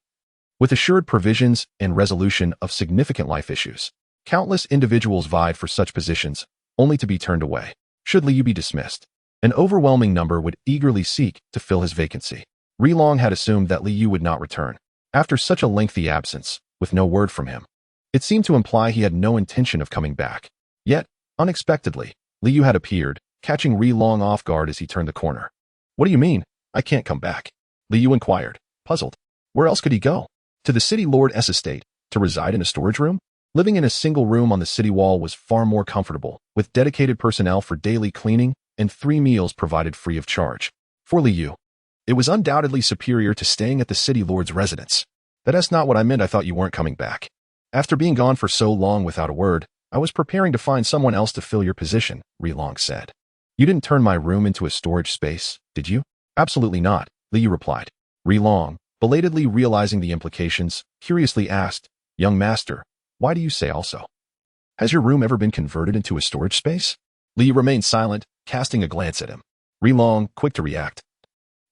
With assured provisions and resolution of significant life issues, countless individuals vied for such positions, only to be turned away. Should Liu be dismissed, an overwhelming number would eagerly seek to fill his vacancy. Liang had assumed that Liu would not return. After such a lengthy absence, with no word from him, it seemed to imply he had no intention of coming back. Yet, unexpectedly, Liu had appeared, catching Liang off guard as he turned the corner. What do you mean, I can't come back? Liu inquired, puzzled. Where else could he go? To the city lord's estate, to reside in a storage room? Living in a single room on the city wall was far more comfortable, with dedicated personnel for daily cleaning and 3 meals provided free of charge. For Liu, it was undoubtedly superior to staying at the city lord's residence. That's not what I meant. I thought you weren't coming back. After being gone for so long without a word, I was preparing to find someone else to fill your position, Liang said. You didn't turn my room into a storage space, did you? Absolutely not, Liu replied. Liang, belatedly realizing the implications, curiously asked, young master, why do you say also? Has your room ever been converted into a storage space? Liu remained silent, casting a glance at him. Liang, quick to react,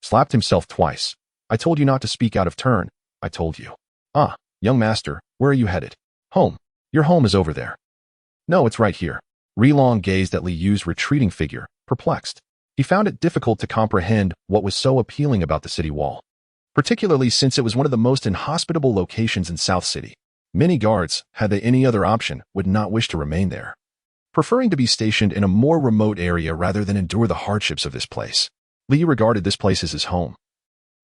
slapped himself twice. I told you not to speak out of turn. I told you. Ah, young master, where are you headed? Home. Your home is over there. No, it's right here. Liang gazed at Liu's retreating figure, perplexed. He found it difficult to comprehend what was so appealing about the city wall, particularly since it was one of the most inhospitable locations in South City. Many guards, had they any other option, would not wish to remain there, preferring to be stationed in a more remote area rather than endure the hardships of this place. Liu regarded this place as his home.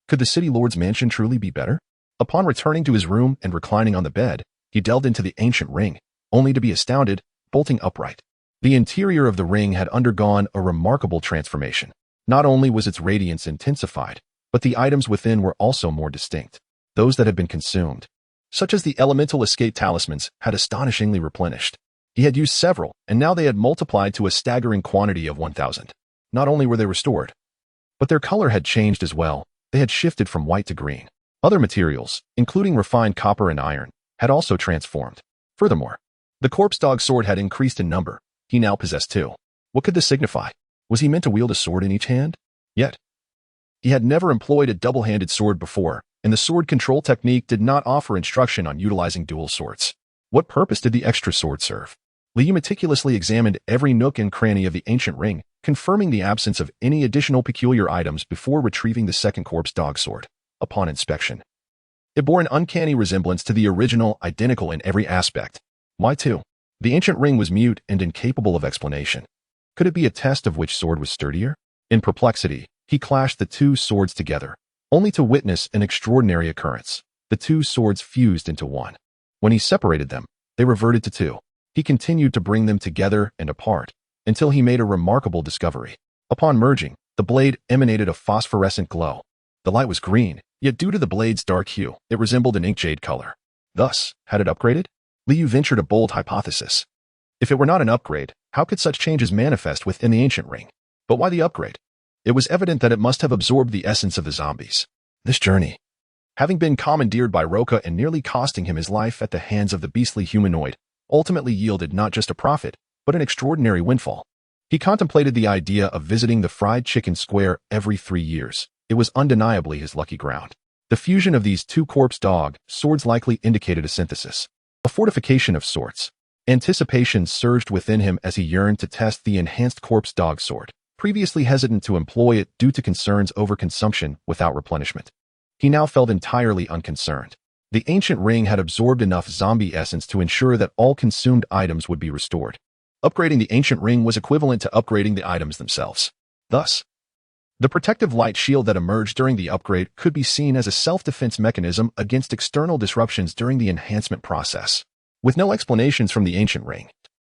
Could the city lord's mansion truly be better? Upon returning to his room and reclining on the bed, he delved into the ancient ring, only to be astounded, bolting upright. The interior of the ring had undergone a remarkable transformation. Not only was its radiance intensified, but the items within were also more distinct. Those that had been consumed, such as the elemental escape talismans, had astonishingly replenished. He had used several, and now they had multiplied to a staggering quantity of 1,000. Not only were they restored, but their color had changed as well. They had shifted from white to green. Other materials, including refined copper and iron, had also transformed. Furthermore, the corpse dog sword had increased in number. He now possessed 2. What could this signify? Was he meant to wield a sword in each hand? Yet, he had never employed a double-handed sword before, and the sword control technique did not offer instruction on utilizing dual swords. What purpose did the extra sword serve? Liu meticulously examined every nook and cranny of the ancient ring, confirming the absence of any additional peculiar items before retrieving the second corpse dog sword. upon inspection. It bore an uncanny resemblance to the original, identical in every aspect. Why too? The ancient ring was mute and incapable of explanation. Could it be a test of which sword was sturdier? In perplexity, he clashed the two swords together, only to witness an extraordinary occurrence. The two swords fused into one. When he separated them, they reverted to two. He continued to bring them together and apart, until he made a remarkable discovery. Upon merging, the blade emanated a phosphorescent glow. The light was green, yet due to the blade's dark hue, it resembled an ink jade color. Thus, had it upgraded? Liu ventured a bold hypothesis. If it were not an upgrade, how could such changes manifest within the ancient ring? But why the upgrade? It was evident that it must have absorbed the essence of the zombies. This journey, having been commandeered by Roca and nearly costing him his life at the hands of the beastly humanoid, ultimately yielded not just a profit, but an extraordinary windfall. He contemplated the idea of visiting the fried chicken square every 3 years. It was undeniably his lucky ground. The fusion of these two corpse dog swords likely indicated a synthesis, a fortification of sorts. Anticipation surged within him as he yearned to test the enhanced corpse dog sword, previously hesitant to employ it due to concerns over consumption without replenishment. He now felt entirely unconcerned. The ancient ring had absorbed enough zombie essence to ensure that all consumed items would be restored. Upgrading the ancient ring was equivalent to upgrading the items themselves. Thus, the protective light shield that emerged during the upgrade could be seen as a self-defense mechanism against external disruptions during the enhancement process. With no explanations from the ancient ring,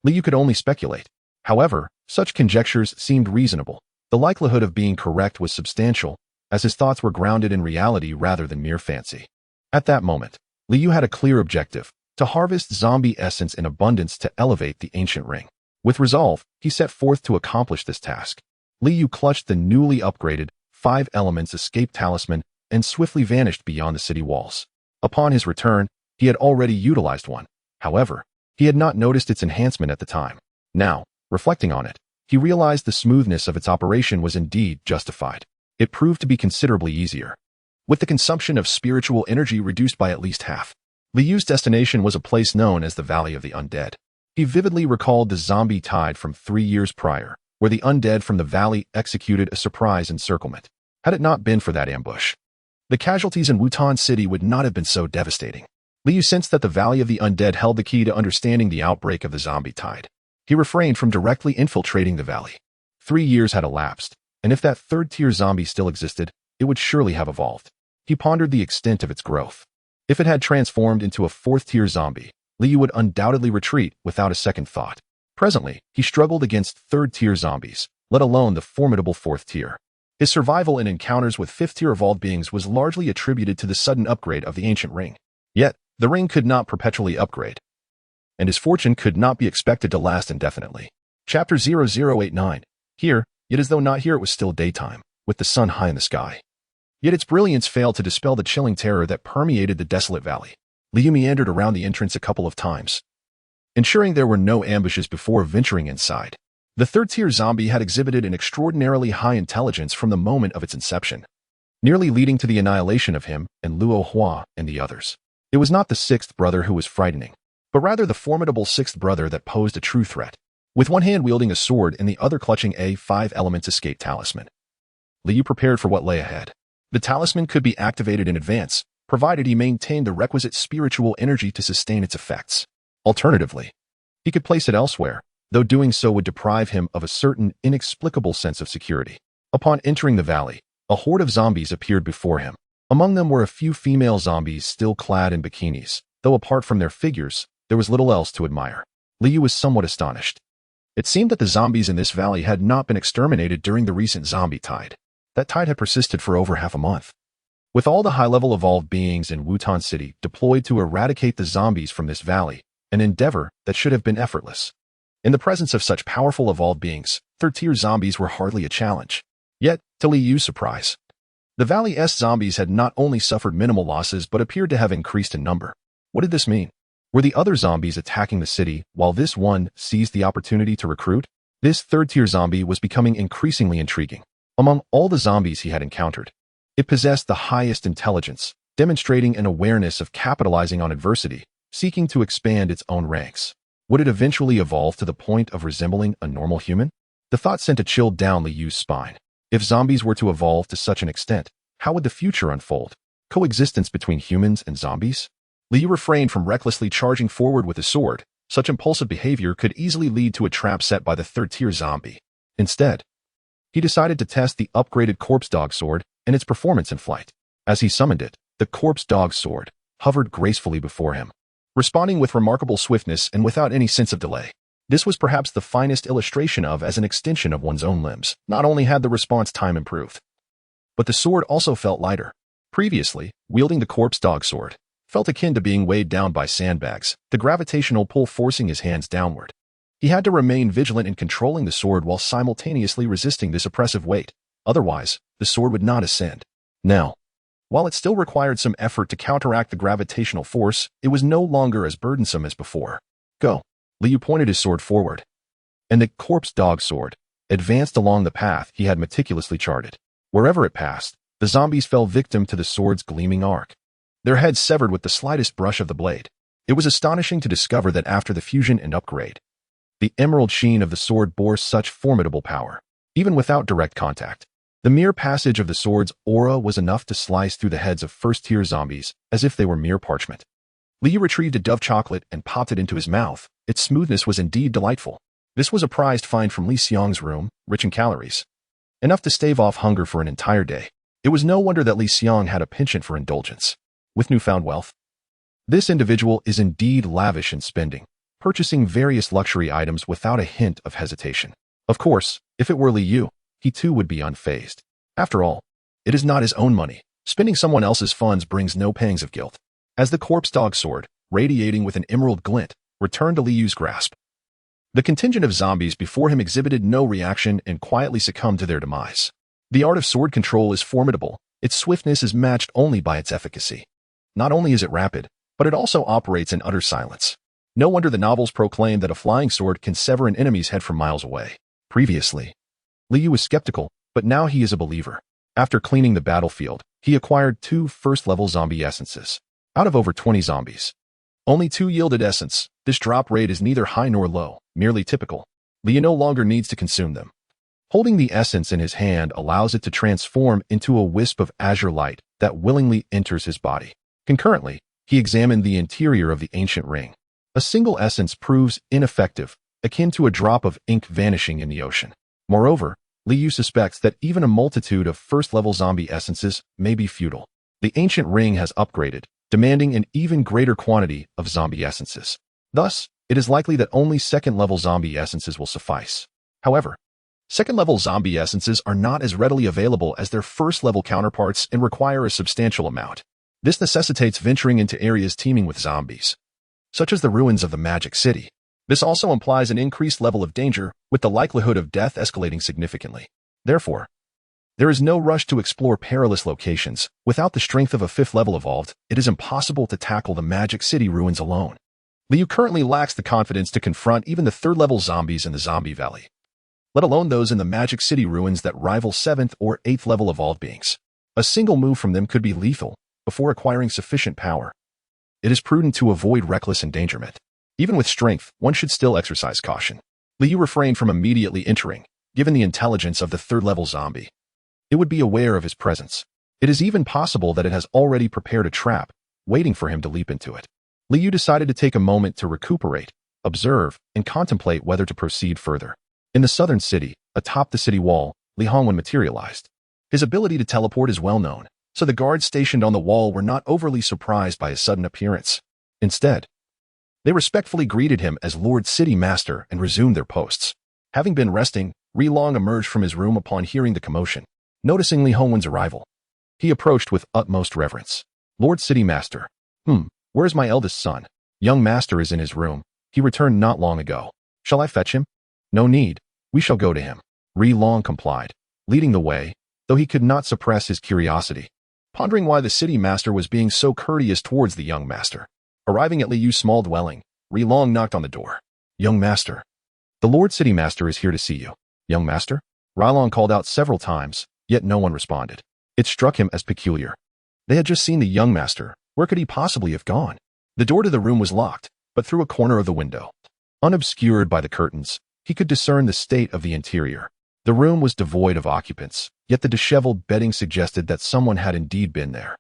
Liu could only speculate. However, such conjectures seemed reasonable. The likelihood of being correct was substantial, as his thoughts were grounded in reality rather than mere fancy. At that moment, Liu had a clear objective: to harvest zombie essence in abundance to elevate the ancient ring. With resolve, he set forth to accomplish this task. Liu clutched the newly upgraded 5 Elements Escape Talisman and swiftly vanished beyond the city walls. Upon his return, he had already utilized one. However, he had not noticed its enhancement at the time. Now, reflecting on it, he realized the smoothness of its operation was indeed justified. It proved to be considerably easier, with the consumption of spiritual energy reduced by at least half. Liu's destination was a place known as the Valley of the Undead. He vividly recalled the zombie tide from 3 years prior, where the undead from the valley executed a surprise encirclement. Had it not been for that ambush, the casualties in Wutan City would not have been so devastating. Liu sensed that the Valley of the Undead held the key to understanding the outbreak of the zombie tide. He refrained from directly infiltrating the valley. 3 years had elapsed, and if that third-tier zombie still existed, it would surely have evolved. He pondered the extent of its growth. If it had transformed into a 4th-tier zombie, Liu would undoubtedly retreat without a second thought. Presently, he struggled against 3rd-tier zombies, let alone the formidable 4th tier. His survival in encounters with 5th-tier evolved beings was largely attributed to the sudden upgrade of the ancient ring. Yet, the ring could not perpetually upgrade, and his fortune could not be expected to last indefinitely. Chapter 0089. Here, yet as though not here, it was still daytime, with the sun high in the sky. Yet its brilliance failed to dispel the chilling terror that permeated the desolate valley. Liu meandered around the entrance a couple of times, ensuring there were no ambushes before venturing inside. The 3rd-tier zombie had exhibited an extraordinarily high intelligence from the moment of its inception, nearly leading to the annihilation of him and Luo Hua and the others. It was not the 6th brother who was frightening, but rather the formidable 6th brother that posed a true threat. With one hand wielding a sword and the other clutching a 5 Elements Escape Talisman, Liu prepared for what lay ahead. The talisman could be activated in advance, provided he maintained the requisite spiritual energy to sustain its effects. Alternatively, he could place it elsewhere, though doing so would deprive him of a certain inexplicable sense of security. Upon entering the valley, a horde of zombies appeared before him. Among them were a few female zombies still clad in bikinis, though apart from their figures, there was little else to admire. Liu was somewhat astonished. It seemed that the zombies in this valley had not been exterminated during the recent zombie tide. That tide had persisted for over half a month. With all the high-level evolved beings in Wutan City deployed to eradicate the zombies from this valley, an endeavor that should have been effortless. In the presence of such powerful evolved beings, 3rd-tier zombies were hardly a challenge. Yet, to Liu's surprise, the Valley's zombies had not only suffered minimal losses but appeared to have increased in number. What did this mean? Were the other zombies attacking the city while this one seized the opportunity to recruit? This 3rd-tier zombie was becoming increasingly intriguing. Among all the zombies he had encountered, it possessed the highest intelligence, demonstrating an awareness of capitalizing on adversity, seeking to expand its own ranks. Would it eventually evolve to the point of resembling a normal human? The thought sent a chill down Liu's spine. If zombies were to evolve to such an extent, how would the future unfold? Coexistence between humans and zombies? Liu refrained from recklessly charging forward with his sword. Such impulsive behavior could easily lead to a trap set by the third-tier zombie. Instead, he decided to test the upgraded corpse dog sword and its performance in flight. As he summoned it, the corpse dog sword hovered gracefully before him, responding with remarkable swiftness and without any sense of delay. This was perhaps the finest illustration of as an extension of one's own limbs. Not only had the response time improved, but the sword also felt lighter. Previously, wielding the corpse dog sword felt akin to being weighed down by sandbags, the gravitational pull forcing his hands downward. He had to remain vigilant in controlling the sword while simultaneously resisting this oppressive weight. Otherwise, the sword would not ascend. Now, while it still required some effort to counteract the gravitational force, it was no longer as burdensome as before. Go. Liu pointed his sword forward, and the corpse dog sword advanced along the path he had meticulously charted. Wherever it passed, the zombies fell victim to the sword's gleaming arc, their heads severed with the slightest brush of the blade. It was astonishing to discover that after the fusion and upgrade, the emerald sheen of the sword bore such formidable power. Even without direct contact, the mere passage of the sword's aura was enough to slice through the heads of first-tier zombies as if they were mere parchment. Liu retrieved a dove chocolate and popped it into his mouth. Its smoothness was indeed delightful. This was a prized find from Li Xiang's room, rich in calories, enough to stave off hunger for an entire day. It was no wonder that Li Xiang had a penchant for indulgence. With newfound wealth, this individual is indeed lavish in spending, purchasing various luxury items without a hint of hesitation. Of course, if it were Liu, he too would be unfazed. After all, it is not his own money. Spending someone else's funds brings no pangs of guilt. As the corpse dog sword, radiating with an emerald glint, returned to Liu's grasp, the contingent of zombies before him exhibited no reaction and quietly succumbed to their demise. The art of sword control is formidable. Its swiftness is matched only by its efficacy. Not only is it rapid, but it also operates in utter silence. No wonder the novels proclaim that a flying sword can sever an enemy's head from miles away. Previously, Liu was skeptical, but now he is a believer. After cleaning the battlefield, he acquired 2 first-level zombie essences. Out of over 20 zombies, only 2 yielded essence. This drop rate is neither high nor low, merely typical. Liu no longer needs to consume them. Holding the essence in his hand allows it to transform into a wisp of azure light that willingly enters his body. Concurrently, he examined the interior of the ancient ring. A single essence proves ineffective, akin to a drop of ink vanishing in the ocean. Moreover, Liu suspects that even a multitude of first-level zombie essences may be futile. The ancient ring has upgraded, demanding an even greater quantity of zombie essences. Thus, it is likely that only second-level zombie essences will suffice. However, second-level zombie essences are not as readily available as their first-level counterparts and require a substantial amount. This necessitates venturing into areas teeming with zombies, such as the ruins of the Magic City. This also implies an increased level of danger, with the likelihood of death escalating significantly. Therefore, there is no rush to explore perilous locations. Without the strength of a 5th level evolved, it is impossible to tackle the Magic City ruins alone. Liu currently lacks the confidence to confront even the 3rd-level zombies in the Zombie Valley, let alone those in the Magic City ruins that rival 7th or 8th level evolved beings. A single move from them could be lethal. Before acquiring sufficient power, it is prudent to avoid reckless endangerment. Even with strength, one should still exercise caution. Liu refrained from immediately entering, given the intelligence of the 3rd-level zombie. It would be aware of his presence. It is even possible that it has already prepared a trap, waiting for him to leap into it. Liu decided to take a moment to recuperate, observe, and contemplate whether to proceed further. In the southern city, atop the city wall, Liang materialized. His ability to teleport is well known, so the guards stationed on the wall were not overly surprised by his sudden appearance. Instead, they respectfully greeted him as Lord City Master and resumed their posts. Having been resting, Liang emerged from his room upon hearing the commotion. Noticing Li Hongwen's arrival, he approached with utmost reverence. Lord City Master. Where is my eldest son? Young Master is in his room. He returned not long ago. Shall I fetch him? No need. We shall go to him. Liang complied, leading the way, though he could not suppress his curiosity, pondering why the city master was being so courteous towards the young master. Arriving at Liu's small dwelling, Liang knocked on the door. Young Master. The Lord City Master is here to see you. Young Master? Liang called out several times, yet no one responded. It struck him as peculiar. They had just seen the young master. Where could he possibly have gone? The door to the room was locked, but through a corner of the window, unobscured by the curtains, he could discern the state of the interior. The room was devoid of occupants, yet the disheveled bedding suggested that someone had indeed been there.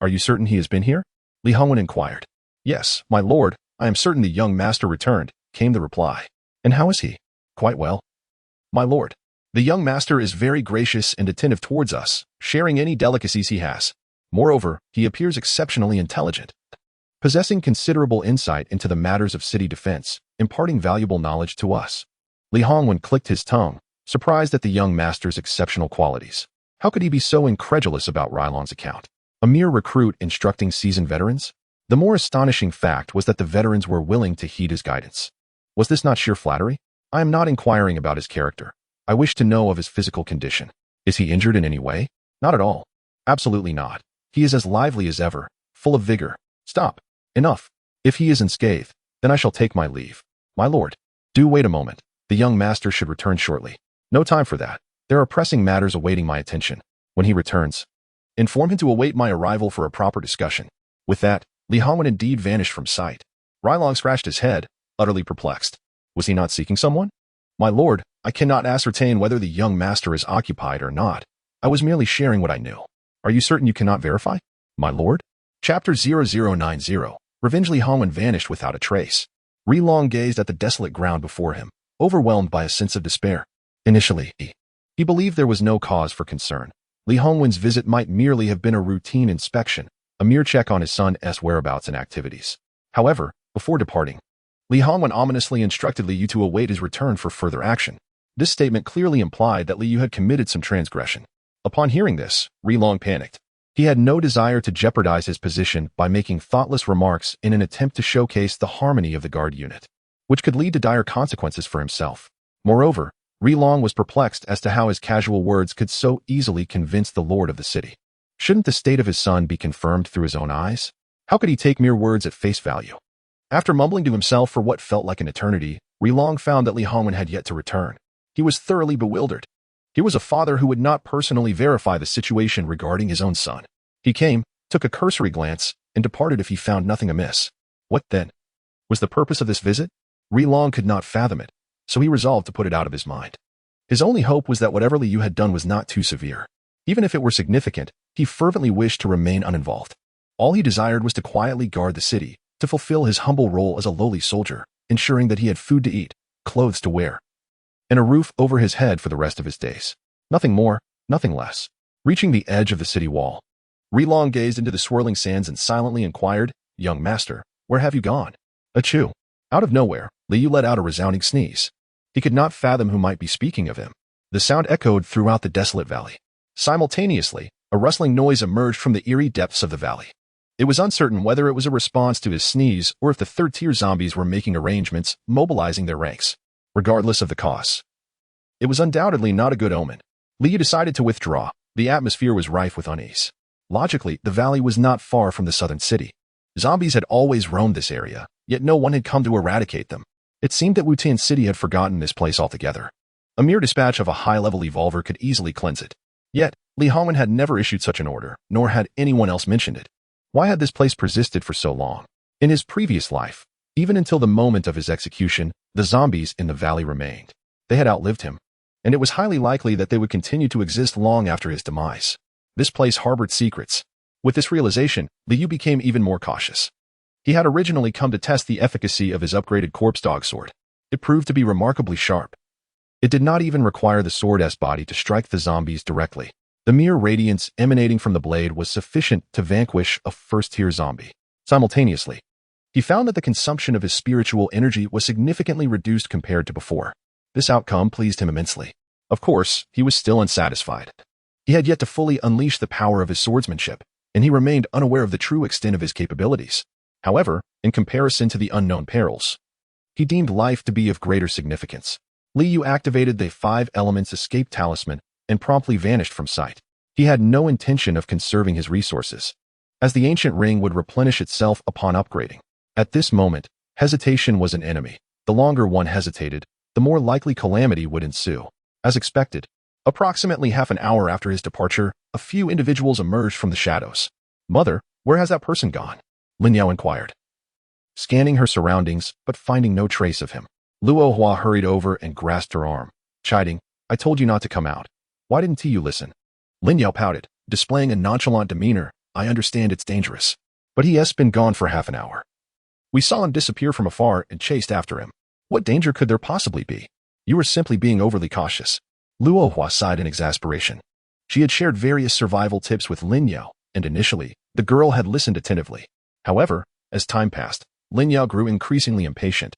Are you certain he has been here? Li Hongwen inquired. Yes, my lord, I am certain the young master returned, came the reply. And how is he? Quite well. My lord, the young master is very gracious and attentive towards us, sharing any delicacies he has. Moreover, he appears exceptionally intelligent, possessing considerable insight into the matters of city defense, imparting valuable knowledge to us. Li Hongwen clicked his tongue, surprised at the young master's exceptional qualities. How could he be so incredulous about Rylong's account? A mere recruit instructing seasoned veterans? The more astonishing fact was that the veterans were willing to heed his guidance. Was this not sheer flattery? I am not inquiring about his character. I wish to know of his physical condition. Is he injured in any way? Not at all. Absolutely not. He is as lively as ever, full of vigor. Stop. Enough. If he is unscathed, then I shall take my leave. My lord, do wait a moment. The young master should return shortly. No time for that. There are pressing matters awaiting my attention. When he returns, inform him to await my arrival for a proper discussion. With that, Li Hongwen indeed vanished from sight. Rylong scratched his head, utterly perplexed. Was he not seeking someone? My lord, I cannot ascertain whether the young master is occupied or not. I was merely sharing what I knew. Are you certain you cannot verify? My lord? Chapter 0090. Revenge. Li Hongwen vanished without a trace. Rylong gazed at the desolate ground before him, overwhelmed by a sense of despair. Initially, he believed there was no cause for concern. Li Hongwen's visit might merely have been a routine inspection, a mere check on his son's whereabouts and activities. However, before departing, Li Hongwen ominously instructed Li Yu to await his return for further action. This statement clearly implied that Li Yu had committed some transgression. Upon hearing this, Rylong panicked. He had no desire to jeopardize his position by making thoughtless remarks in an attempt to showcase the harmony of the guard unit, which could lead to dire consequences for himself. Moreover, Rylong was perplexed as to how his casual words could so easily convince the lord of the city. Shouldn't the state of his son be confirmed through his own eyes? How could he take mere words at face value? After mumbling to himself for what felt like an eternity, Rylong found that Li Hongwen had yet to return. He was thoroughly bewildered. He was a father who would not personally verify the situation regarding his own son. He came, took a cursory glance, and departed if he found nothing amiss. What then? Was the purpose of this visit? Rylong could not fathom it, so he resolved to put it out of his mind. His only hope was that whatever Li Yu had done was not too severe. Even if it were significant, he fervently wished to remain uninvolved. All he desired was to quietly guard the city, to fulfill his humble role as a lowly soldier, ensuring that he had food to eat, clothes to wear, and a roof over his head for the rest of his days. Nothing more, nothing less. Reaching the edge of the city wall, Rylong gazed into the swirling sands and silently inquired, "Young master, where have you gone?" Achoo! Out of nowhere, Li Yu let out a resounding sneeze. He could not fathom who might be speaking of him. The sound echoed throughout the desolate valley. Simultaneously, a rustling noise emerged from the eerie depths of the valley. It was uncertain whether it was a response to his sneeze or if the third-tier zombies were making arrangements, mobilizing their ranks. Regardless of the cause, it was undoubtedly not a good omen. Li Yu decided to withdraw. The atmosphere was rife with unease. Logically, the valley was not far from the southern city. Zombies had always roamed this area, yet no one had come to eradicate them. It seemed that Wutan City had forgotten this place altogether. A mere dispatch of a high-level evolver could easily cleanse it. Yet, Li Hongwen had never issued such an order, nor had anyone else mentioned it. Why had this place persisted for so long? In his previous life, even until the moment of his execution, the zombies in the valley remained. They had outlived him, and it was highly likely that they would continue to exist long after his demise. This place harbored secrets. With this realization, Li Yu became even more cautious. He had originally come to test the efficacy of his upgraded corpse dog sword. It proved to be remarkably sharp. It did not even require the sword's body to strike the zombies directly. The mere radiance emanating from the blade was sufficient to vanquish a first-tier zombie. Simultaneously, he found that the consumption of his spiritual energy was significantly reduced compared to before. This outcome pleased him immensely. Of course, he was still unsatisfied. He had yet to fully unleash the power of his swordsmanship, and he remained unaware of the true extent of his capabilities. However, in comparison to the unknown perils, he deemed life to be of greater significance. Li Yu activated the 5 elements escape talisman and promptly vanished from sight. He had no intention of conserving his resources, as the ancient ring would replenish itself upon upgrading. At this moment, hesitation was an enemy. The longer one hesitated, the more likely calamity would ensue. As expected, approximately half an hour after his departure, a few individuals emerged from the shadows. "Mother, where has that person gone?" Liang inquired, scanning her surroundings but finding no trace of him. Luo Hua hurried over and grasped her arm, chiding, "I told you not to come out. Why didn't you listen?" Liang pouted, displaying a nonchalant demeanor, I understand it's dangerous. But he has been gone for half an hour. We saw him disappear from afar and chased after him. What danger could there possibly be? You were simply being overly cautious. Luo Hua sighed in exasperation. She had shared various survival tips with Lin Yao, and initially, the girl had listened attentively. However, as time passed, Lin Yao grew increasingly impatient,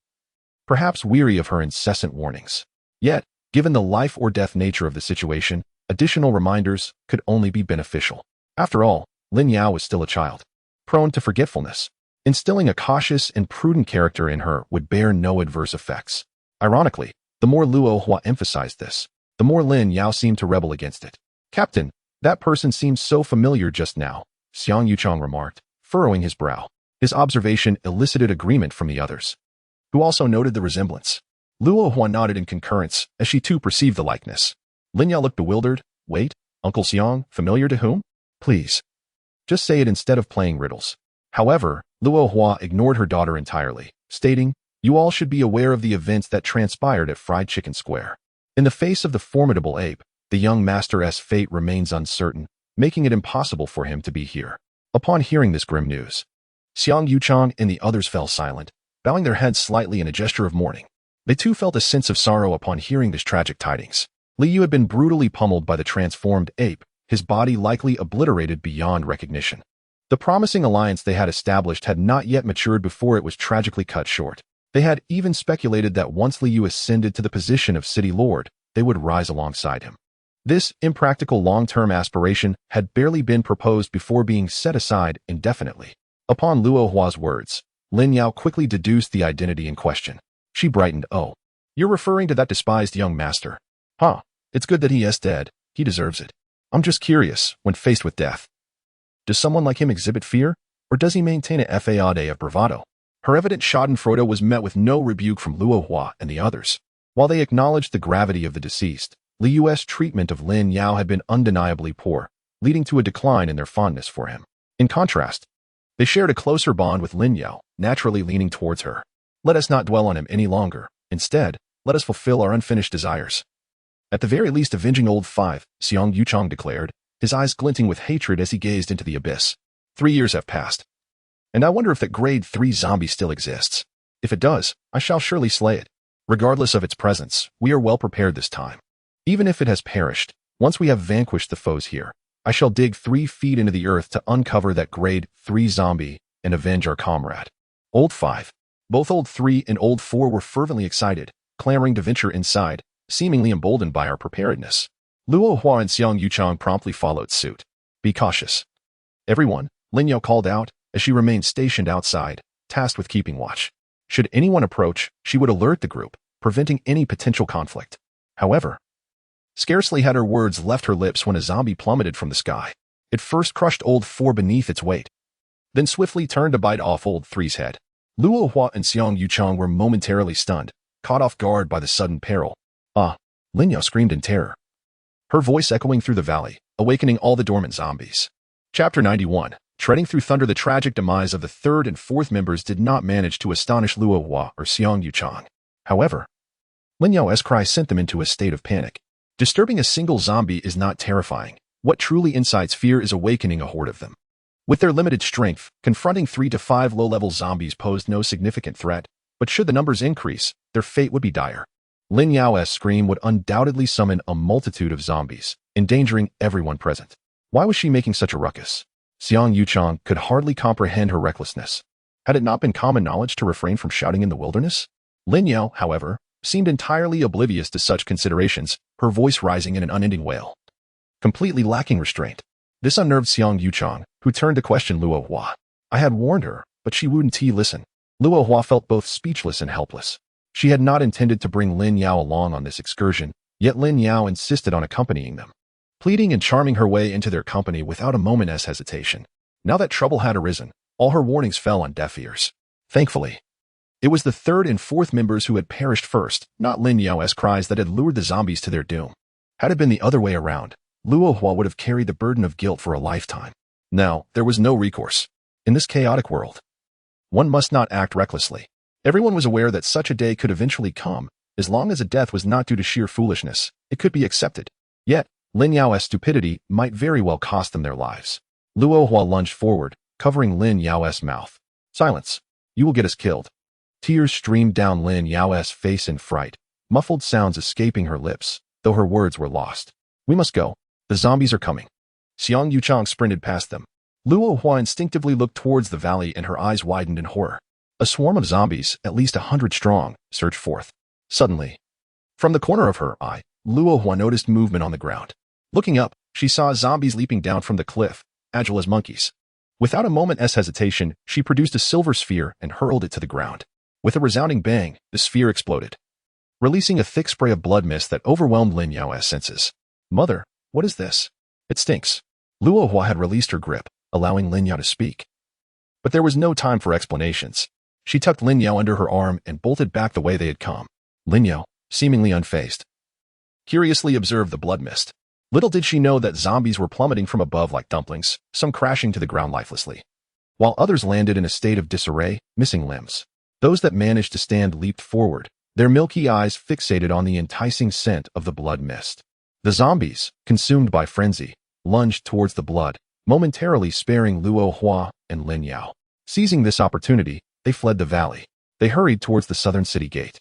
perhaps weary of her incessant warnings. Yet, given the life-or-death nature of the situation, additional reminders could only be beneficial. After all, Lin Yao was still a child, prone to forgetfulness. Instilling a cautious and prudent character in her would bear no adverse effects. Ironically, the more Luo Hua emphasized this, the more Lin Yao seemed to rebel against it. Captain, that person seemed so familiar just now, Xiang Yuchang remarked, furrowing his brow. His observation elicited agreement from the others, who also noted the resemblance. Luo Hua nodded in concurrence, as she too perceived the likeness. Lin Yao looked bewildered. Wait, Uncle Xiang, familiar to whom? Please. Just say it instead of playing riddles. However, Luo Hua ignored her daughter entirely, stating, you all should be aware of the events that transpired at Fried Chicken Square. In the face of the formidable ape, the young master's fate remains uncertain, making it impossible for him to be here. Upon hearing this grim news, Xiang Yuchang and the others fell silent, bowing their heads slightly in a gesture of mourning. They too felt a sense of sorrow upon hearing this tragic tidings. Li Yu had been brutally pummeled by the transformed ape, his body likely obliterated beyond recognition. The promising alliance they had established had not yet matured before it was tragically cut short. They had even speculated that once Li Yu ascended to the position of city lord, they would rise alongside him. This impractical long-term aspiration had barely been proposed before being set aside indefinitely. Upon Luo Hua's words, Lin Yao quickly deduced the identity in question. She brightened. Oh, you're referring to that despised young master. Huh, it's good that he is dead. He deserves it. I'm just curious, when faced with death, does someone like him exhibit fear, or does he maintain a facade of bravado? Her evident schadenfreude was met with no rebuke from Luo Hua and the others. While they acknowledged the gravity of the deceased, Li Yu's treatment of Lin Yao had been undeniably poor, leading to a decline in their fondness for him. In contrast, they shared a closer bond with Lin Yao, naturally leaning towards her. Let us not dwell on him any longer. Instead, let us fulfill our unfinished desires. At the very least, avenging old five, Xiang Yuchang declared, his eyes glinting with hatred as he gazed into the abyss. 3 years have passed, and I wonder if that grade 3 zombie still exists. If it does, I shall surely slay it. Regardless of its presence, we are well prepared this time. Even if it has perished, once we have vanquished the foes here, I shall dig 3 feet into the earth to uncover that grade 3 zombie and avenge our comrade. Old 5. Both Old 3 and Old 4 were fervently excited, clamoring to venture inside, seemingly emboldened by our preparedness. Luo Hua and Xiang Yuchang promptly followed suit. Be cautious. Everyone, Lin Yao called out, as she remained stationed outside, tasked with keeping watch. Should anyone approach, she would alert the group, preventing any potential conflict. However, scarcely had her words left her lips when a zombie plummeted from the sky. It first crushed Old 4 beneath its weight, then swiftly turned to bite off Old 3's head. Luo Hua and Xiang Yuchang were momentarily stunned, caught off guard by the sudden peril. Ah! Lin Yao screamed in terror, her voice echoing through the valley, awakening all the dormant zombies. Chapter 91. Treading through thunder. The tragic demise of the 3rd and 4th members did not manage to astonish Luo Hua or Xiang Yuchang. However, Lin Yao's cry sent them into a state of panic. Disturbing a single zombie is not terrifying. What truly incites fear is awakening a horde of them. With their limited strength, confronting 3 to 5 low-level zombies posed no significant threat, but should the numbers increase, their fate would be dire. Lin Yao's scream would undoubtedly summon a multitude of zombies, endangering everyone present. Why was she making such a ruckus? Xiang Yuchang could hardly comprehend her recklessness. Had it not been common knowledge to refrain from shouting in the wilderness? Lin Yao, however, seemed entirely oblivious to such considerations, her voice rising in an unending wail, completely lacking restraint. This unnerved Xiang Yuchang, who turned to question Luo Hua. I had warned her, but she wouldn't listen. Luo Hua felt both speechless and helpless. She had not intended to bring Lin Yao along on this excursion, yet Lin Yao insisted on accompanying them, pleading and charming her way into their company without a moment's hesitation. Now that trouble had arisen, all her warnings fell on deaf ears. Thankfully, it was the 3rd and 4th members who had perished first, not Lin Yao's cries that had lured the zombies to their doom. Had it been the other way around, Luo Hua would have carried the burden of guilt for a lifetime. Now, there was no recourse. In this chaotic world, one must not act recklessly. Everyone was aware that such a day could eventually come. As long as a death was not due to sheer foolishness, it could be accepted. Yet, Lin Yao's stupidity might very well cost them their lives. Luo Hua lunged forward, covering Lin Yao's mouth. Silence. You will get us killed. Tears streamed down Lin Yao's face in fright, muffled sounds escaping her lips, though her words were lost. We must go. The zombies are coming. Xiang Yuchang sprinted past them. Luo Hua instinctively looked towards the valley and her eyes widened in horror. A swarm of zombies, at least 100 strong, surged forth. Suddenly, from the corner of her eye, Luo Hua noticed movement on the ground. Looking up, she saw zombies leaping down from the cliff, agile as monkeys. Without a moment's hesitation, she produced a silver sphere and hurled it to the ground. With a resounding bang, the sphere exploded, releasing a thick spray of blood mist that overwhelmed Lin Yao's senses. Mother, what is this? It stinks. Luo Hua had released her grip, allowing Lin Yao to speak. But there was no time for explanations. She tucked Lin Yao under her arm and bolted back the way they had come. Lin Yao, seemingly unfazed, curiously observed the blood mist. Little did she know that zombies were plummeting from above like dumplings, some crashing to the ground lifelessly, while others landed in a state of disarray, missing limbs. Those that managed to stand leaped forward, their milky eyes fixated on the enticing scent of the blood mist. The zombies, consumed by frenzy, lunged towards the blood, momentarily sparing Luo Hua and Lin Yao. Seizing this opportunity, they fled the valley. They hurried towards the southern city gate,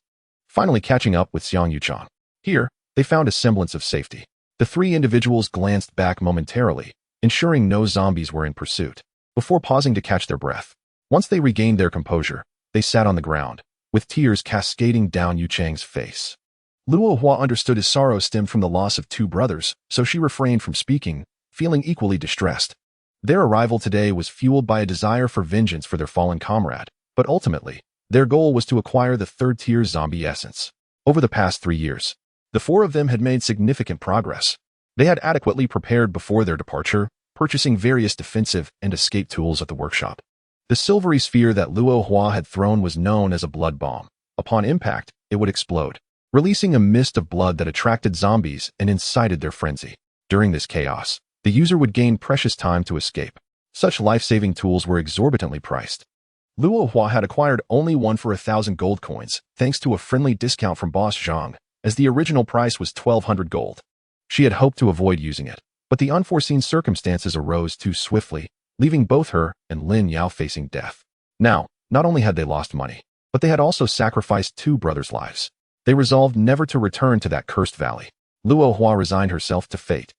finally catching up with Xiang Yuchang. Here, they found a semblance of safety. The three individuals glanced back momentarily, ensuring no zombies were in pursuit, before pausing to catch their breath. Once they regained their composure, they sat on the ground, with tears cascading down Yu Chang's face. Luo Hua understood his sorrow stemmed from the loss of two brothers, so she refrained from speaking, feeling equally distressed. Their arrival today was fueled by a desire for vengeance for their fallen comrade, but ultimately, their goal was to acquire the third-tier zombie essence. Over the past 3 years, the four of them had made significant progress. They had adequately prepared before their departure, purchasing various defensive and escape tools at the workshop. The silvery sphere that Luo Hua had thrown was known as a blood bomb. Upon impact, it would explode, releasing a mist of blood that attracted zombies and incited their frenzy. During this chaos, the user would gain precious time to escape. Such life-saving tools were exorbitantly priced. Luo Hua had acquired only one for 1,000 gold coins, thanks to a friendly discount from Boss Zhang, as the original price was 1,200 gold. She had hoped to avoid using it, but the unforeseen circumstances arose too swiftly, leaving both her and Lin Yao facing death. Now, not only had they lost money, but they had also sacrificed two brothers' lives. They resolved never to return to that cursed valley. Luo Hua resigned herself to fate,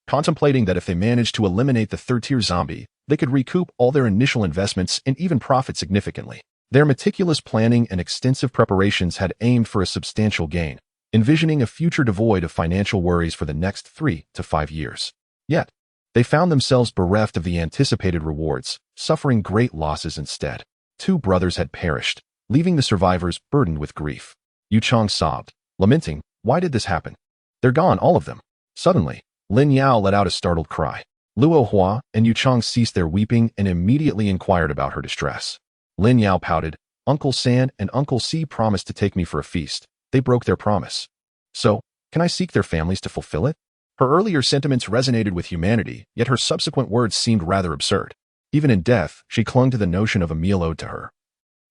contemplating that if they managed to eliminate the third-tier zombie, they could recoup all their initial investments and even profit significantly. Their meticulous planning and extensive preparations had aimed for a substantial gain, envisioning a future devoid of financial worries for the next 3 to 5 years. Yet, they found themselves bereft of the anticipated rewards, suffering great losses instead. Two brothers had perished, leaving the survivors burdened with grief. Yu Chang sobbed, lamenting, "Why did this happen? They're gone, all of them." Suddenly, Lin Yao let out a startled cry. Luo Hua and Yu Chang ceased their weeping and immediately inquired about her distress. Lin Yao pouted, "Uncle San and Uncle Si promised to take me for a feast. They broke their promise. So, can I seek their families to fulfill it?" Her earlier sentiments resonated with humanity, yet her subsequent words seemed rather absurd. Even in death, she clung to the notion of a meal owed to her.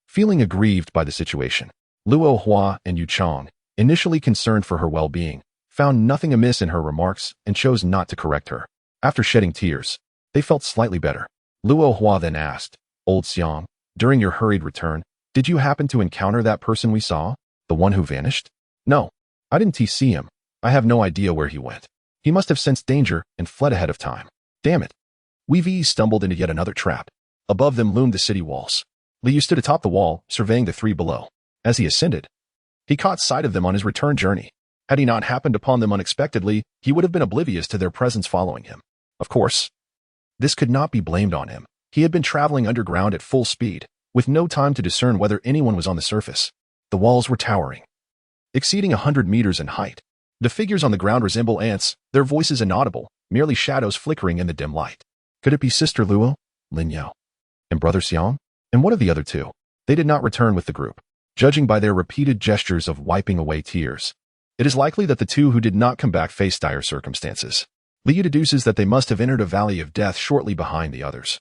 Feeling aggrieved by the situation, Luo Hua and Yu Chang, initially concerned for her well-being, found nothing amiss in her remarks and chose not to correct her. After shedding tears, they felt slightly better. Luo Hua then asked, "Old Xiang, during your hurried return, did you happen to encounter that person we saw? The one who vanished?" "No, I didn't see him. I have no idea where he went. He must have sensed danger and fled ahead of time. Damn it." Wei Vi stumbled into yet another trap. Above them loomed the city walls. Liu stood atop the wall, surveying the three below. As he ascended, he caught sight of them on his return journey. Had he not happened upon them unexpectedly, he would have been oblivious to their presence following him. Of course, this could not be blamed on him. He had been traveling underground at full speed, with no time to discern whether anyone was on the surface. The walls were towering, exceeding 100 meters in height. The figures on the ground resemble ants, their voices inaudible, merely shadows flickering in the dim light. Could it be Sister Luo, Lin Yao, and Brother Xiang? And what of the other two? They did not return with the group, judging by their repeated gestures of wiping away tears. It is likely that the two who did not come back faced dire circumstances. Liu deduces that they must have entered a valley of death shortly behind the others,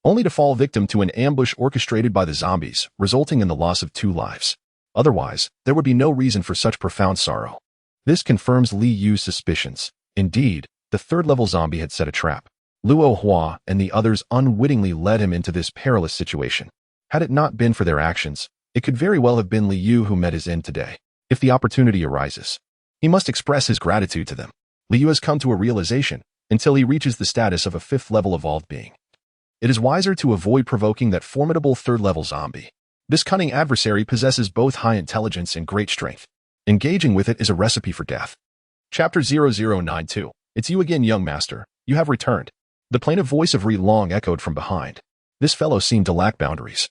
only to fall victim to an ambush orchestrated by the zombies, resulting in the loss of 2 lives. Otherwise, there would be no reason for such profound sorrow. This confirms Li Yu's suspicions. Indeed, the third-level zombie had set a trap. Luo Hua and the others unwittingly led him into this perilous situation. Had it not been for their actions, it could very well have been Li Yu who met his end today. If the opportunity arises, he must express his gratitude to them. Li Yu has come to a realization until he reaches the status of a 5th-level evolved being. It is wiser to avoid provoking that formidable 3rd-level zombie. This cunning adversary possesses both high intelligence and great strength. Engaging with it is a recipe for death. Chapter 0092. It's you again, young master. You have returned. The plaintive voice of Liang echoed from behind. This fellow seemed to lack boundaries.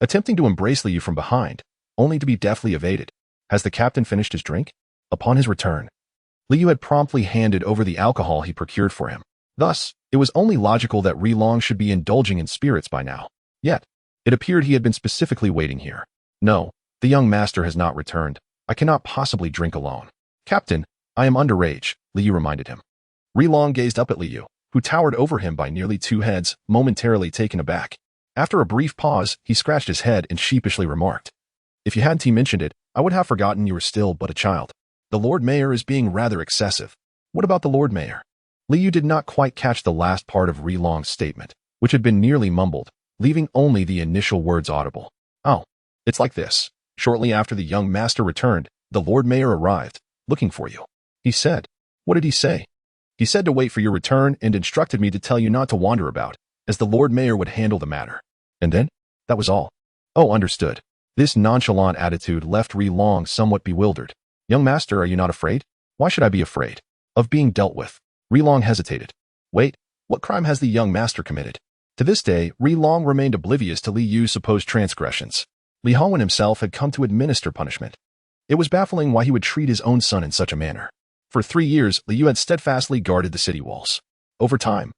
Attempting to embrace Liu from behind, only to be deftly evaded. Has the captain finished his drink? Upon his return, Liu had promptly handed over the alcohol he procured for him. Thus, it was only logical that Liang should be indulging in spirits by now. Yet, it appeared he had been specifically waiting here. No, the young master has not returned. I cannot possibly drink alone. Captain, I am underage, Liu reminded him. Liang gazed up at Liu, who towered over him by nearly 2 heads, momentarily taken aback. After a brief pause, he scratched his head and sheepishly remarked, "If you hadn't mentioned it, I would have forgotten you were still but a child. The Lord Mayor is being rather excessive." What about the Lord Mayor? Liu did not quite catch the last part of Liang's statement, which had been nearly mumbled, leaving only the initial words audible. Oh, it's like this. Shortly after the young master returned, the Lord Mayor arrived, looking for you. He said. What did he say? He said to wait for your return and instructed me to tell you not to wander about, as the Lord Mayor would handle the matter. And then? That was all. Oh, understood. This nonchalant attitude left Liang somewhat bewildered. Young master, are you not afraid? Why should I be afraid? Of being dealt with. Liang hesitated. Wait, what crime has the young master committed? To this day, Liang remained oblivious to Li Yu's supposed transgressions. Li Hongwen himself had come to administer punishment. It was baffling why he would treat his own son in such a manner. For 3 years, Li Yu had steadfastly guarded the city walls. Over time,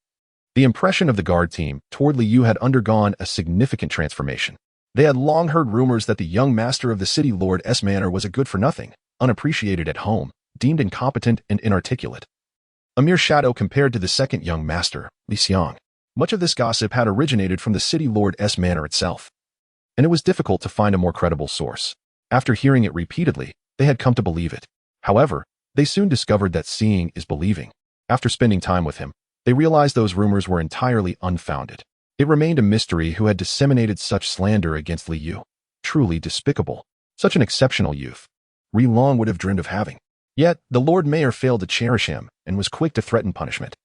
the impression of the guard team toward Li Yu had undergone a significant transformation. They had long heard rumors that the young master of the city lord's manor was a good-for-nothing, unappreciated at home, deemed incompetent and inarticulate. A mere shadow compared to the second young master, Li Xiang. Much of this gossip had originated from the city lord's manor itself, and it was difficult to find a more credible source. After hearing it repeatedly, they had come to believe it. However, they soon discovered that seeing is believing. After spending time with him, they realized those rumors were entirely unfounded. It remained a mystery who had disseminated such slander against Li Yu. Truly despicable. Such an exceptional youth. Liang would have dreamed of having. Yet, the Lord Mayor failed to cherish him and was quick to threaten punishment.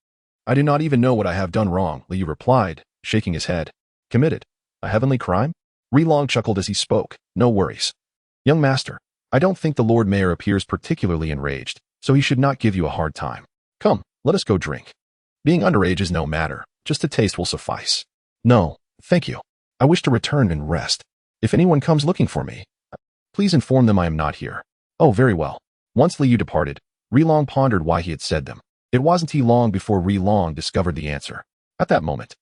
I do not even know what I have done wrong, Li Yu replied, shaking his head. Committed? A heavenly crime? Liang chuckled as he spoke. No worries. Young master, I don't think the Lord Mayor appears particularly enraged, so he should not give you a hard time. Come, let us go drink. Being underage is no matter. Just a taste will suffice. No, thank you. I wish to return and rest. If anyone comes looking for me, please inform them I am not here. Oh, very well. Once Li Yu departed, Liang pondered why he had said them. It wasn't long before Liang discovered the answer. At that moment,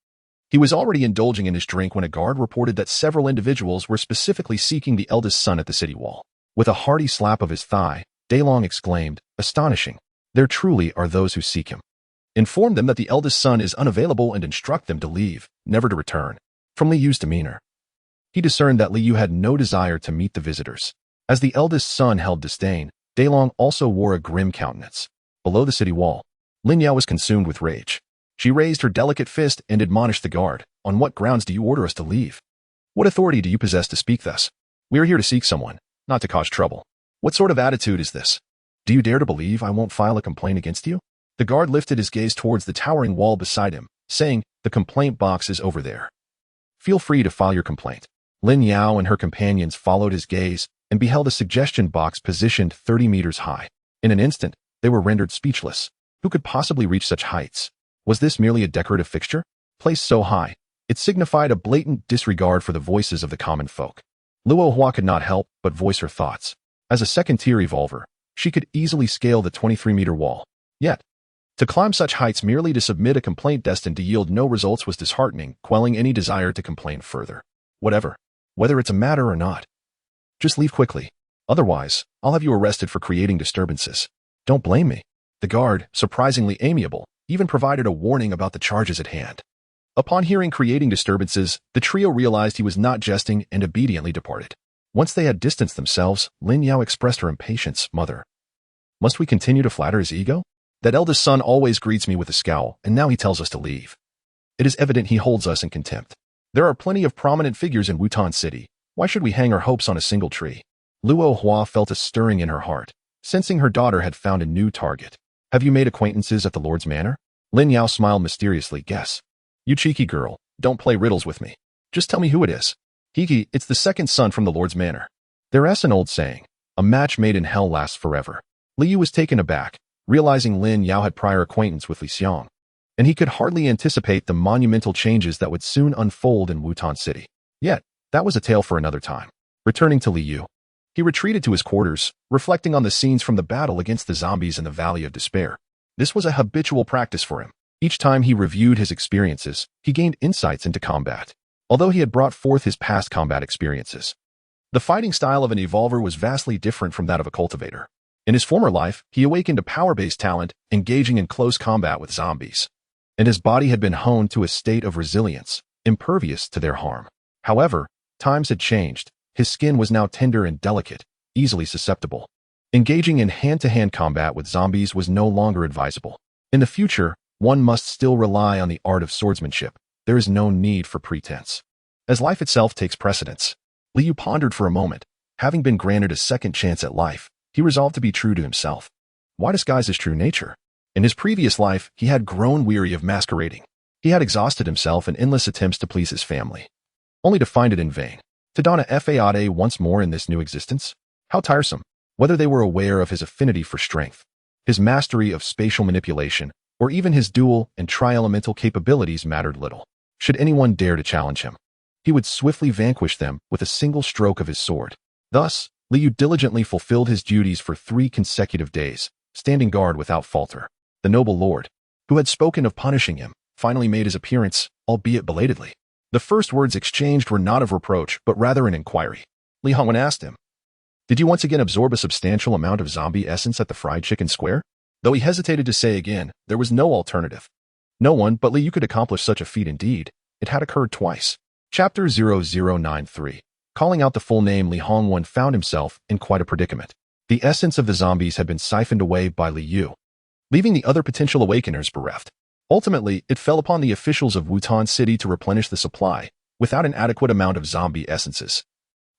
he was already indulging in his drink when a guard reported that several individuals were specifically seeking the eldest son at the city wall. With a hearty slap of his thigh, Liang exclaimed, astonishing. There truly are those who seek him. Inform them that the eldest son is unavailable and instruct them to leave, never to return. From Li Yu's demeanor, he discerned that Li Yu had no desire to meet the visitors. As the eldest son held disdain, Liang also wore a grim countenance. Below the city wall, Lin Yao was consumed with rage. She raised her delicate fist and admonished the guard. On what grounds do you order us to leave? What authority do you possess to speak thus? We are here to seek someone, not to cause trouble. What sort of attitude is this? Do you dare to believe I won't file a complaint against you? The guard lifted his gaze towards the towering wall beside him, saying, the complaint box is over there. Feel free to file your complaint. Lin Yao and her companions followed his gaze and beheld a suggestion box positioned 30 meters high. In an instant, they were rendered speechless. Who could possibly reach such heights? Was this merely a decorative fixture? Placed so high, it signified a blatant disregard for the voices of the common folk. Luo Hua could not help but voice her thoughts. As a second-tier evolver, she could easily scale the 23-meter wall. Yet, to climb such heights merely to submit a complaint destined to yield no results was disheartening, quelling any desire to complain further. Whatever. Whether it's a matter or not. Just leave quickly. Otherwise, I'll have you arrested for creating disturbances. Don't blame me. The guard, surprisingly amiable, even provided a warning about the charges at hand. Upon hearing creating disturbances, the trio realized he was not jesting and obediently departed. Once they had distanced themselves, Lin Yao expressed her impatience. Mother, must we continue to flatter his ego? That eldest son always greets me with a scowl, and now he tells us to leave. It is evident he holds us in contempt. There are plenty of prominent figures in Wutan City. Why should we hang our hopes on a single tree? Luo Hua felt a stirring in her heart, sensing her daughter had found a new target. Have you made acquaintances at the Lord's manor? Lin Yao smiled mysteriously. Guess. You cheeky girl, don't play riddles with me. Just tell me who it is. Hiki, it's the second son from the Lord's manor. There's an old saying, a match made in hell lasts forever. Liu was taken aback, realizing Lin Yao had prior acquaintance with Liang, and he could hardly anticipate the monumental changes that would soon unfold in Wutan City. Yet, that was a tale for another time. Returning to Liu, he retreated to his quarters, reflecting on the scenes from the battle against the zombies in the Valley of Despair. This was a habitual practice for him. Each time he reviewed his experiences, he gained insights into combat, although he had brought forth his past combat experiences. The fighting style of an evolver was vastly different from that of a cultivator. In his former life, he awakened a power-based talent, engaging in close combat with zombies, and his body had been honed to a state of resilience, impervious to their harm. However, times had changed. His skin was now tender and delicate, easily susceptible. Engaging in hand-to-hand combat with zombies was no longer advisable. In the future, one must still rely on the art of swordsmanship. There is no need for pretense, as life itself takes precedence. Liu pondered for a moment. Having been granted a second chance at life, he resolved to be true to himself. Why disguise his true nature? In his previous life, he had grown weary of masquerading. He had exhausted himself in endless attempts to please his family, only to find it in vain. To don a fade once more in this new existence? How tiresome. Whether they were aware of his affinity for strength, his mastery of spatial manipulation, or even his dual and tri-elemental capabilities mattered little. Should anyone dare to challenge him, he would swiftly vanquish them with a single stroke of his sword. Thus, Liu diligently fulfilled his duties for 3 consecutive days, standing guard without falter. The noble lord, who had spoken of punishing him, finally made his appearance, albeit belatedly. The first words exchanged were not of reproach, but rather an inquiry. Li Hongwen asked him, "Did you once again absorb a substantial amount of zombie essence at the fried chicken square?" Though he hesitated to say again, there was no alternative. No one but Liu could accomplish such a feat indeed. It had occurred twice. Chapter 0093. Calling out the full name, Li Hongwen found himself in quite a predicament. The essence of the zombies had been siphoned away by Liu, leaving the other potential awakeners bereft. Ultimately, it fell upon the officials of Wutan City to replenish the supply, without an adequate amount of zombie essences.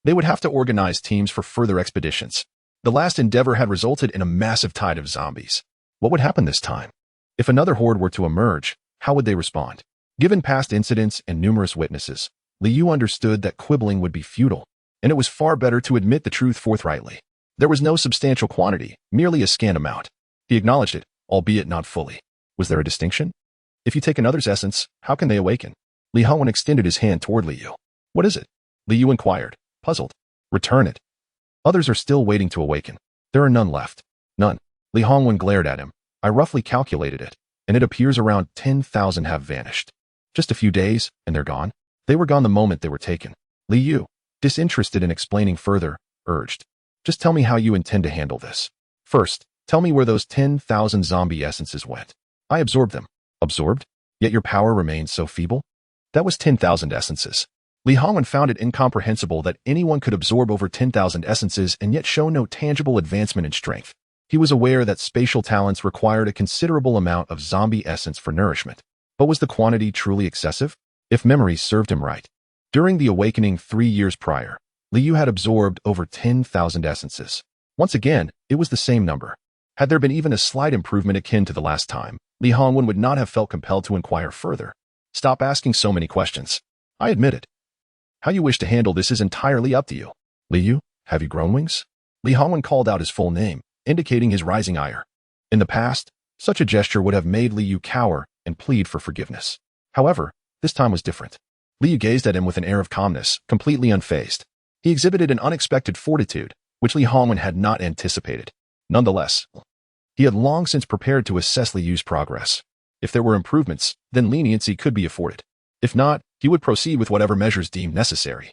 They would have to organize teams for further expeditions. The last endeavor had resulted in a massive tide of zombies. What would happen this time? If another horde were to emerge, how would they respond? Given past incidents and numerous witnesses, Liu understood that quibbling would be futile, and it was far better to admit the truth forthrightly. There was no substantial quantity, merely a scant amount. He acknowledged it, albeit not fully. Was there a distinction? If you take another's essence, how can they awaken? Li Hongwen extended his hand toward Liu. What is it? Liu inquired, puzzled. Return it. Others are still waiting to awaken. There are none left. None. Li Hongwen glared at him. I roughly calculated it, and it appears around 10,000 have vanished. Just a few days, and they're gone. They were gone the moment they were taken. Liu, disinterested in explaining further, urged. Just tell me how you intend to handle this. First, tell me where those 10,000 zombie essences went. I absorbed them. Absorbed? Yet your power remains so feeble? That was 10,000 essences. Li Hongwen found it incomprehensible that anyone could absorb over 10,000 essences and yet show no tangible advancement in strength. He was aware that spatial talents required a considerable amount of zombie essence for nourishment. But was the quantity truly excessive? If memory served him right, during the awakening 3 years prior, Liu had absorbed over 10,000 essences. Once again, it was the same number. Had there been even a slight improvement akin to the last time, Li Hongwen would not have felt compelled to inquire further. Stop asking so many questions. I admit it. How you wish to handle this is entirely up to you. Liu, have you grown wings? Li Hongwen called out his full name, indicating his rising ire. In the past, such a gesture would have made Liu cower and plead for forgiveness. However, this time was different. Liu gazed at him with an air of calmness, completely unfazed. He exhibited an unexpected fortitude, which Li Hongwen had not anticipated. Nonetheless, he had long since prepared to assess Liu's progress. If there were improvements, then leniency could be afforded. If not, he would proceed with whatever measures deemed necessary.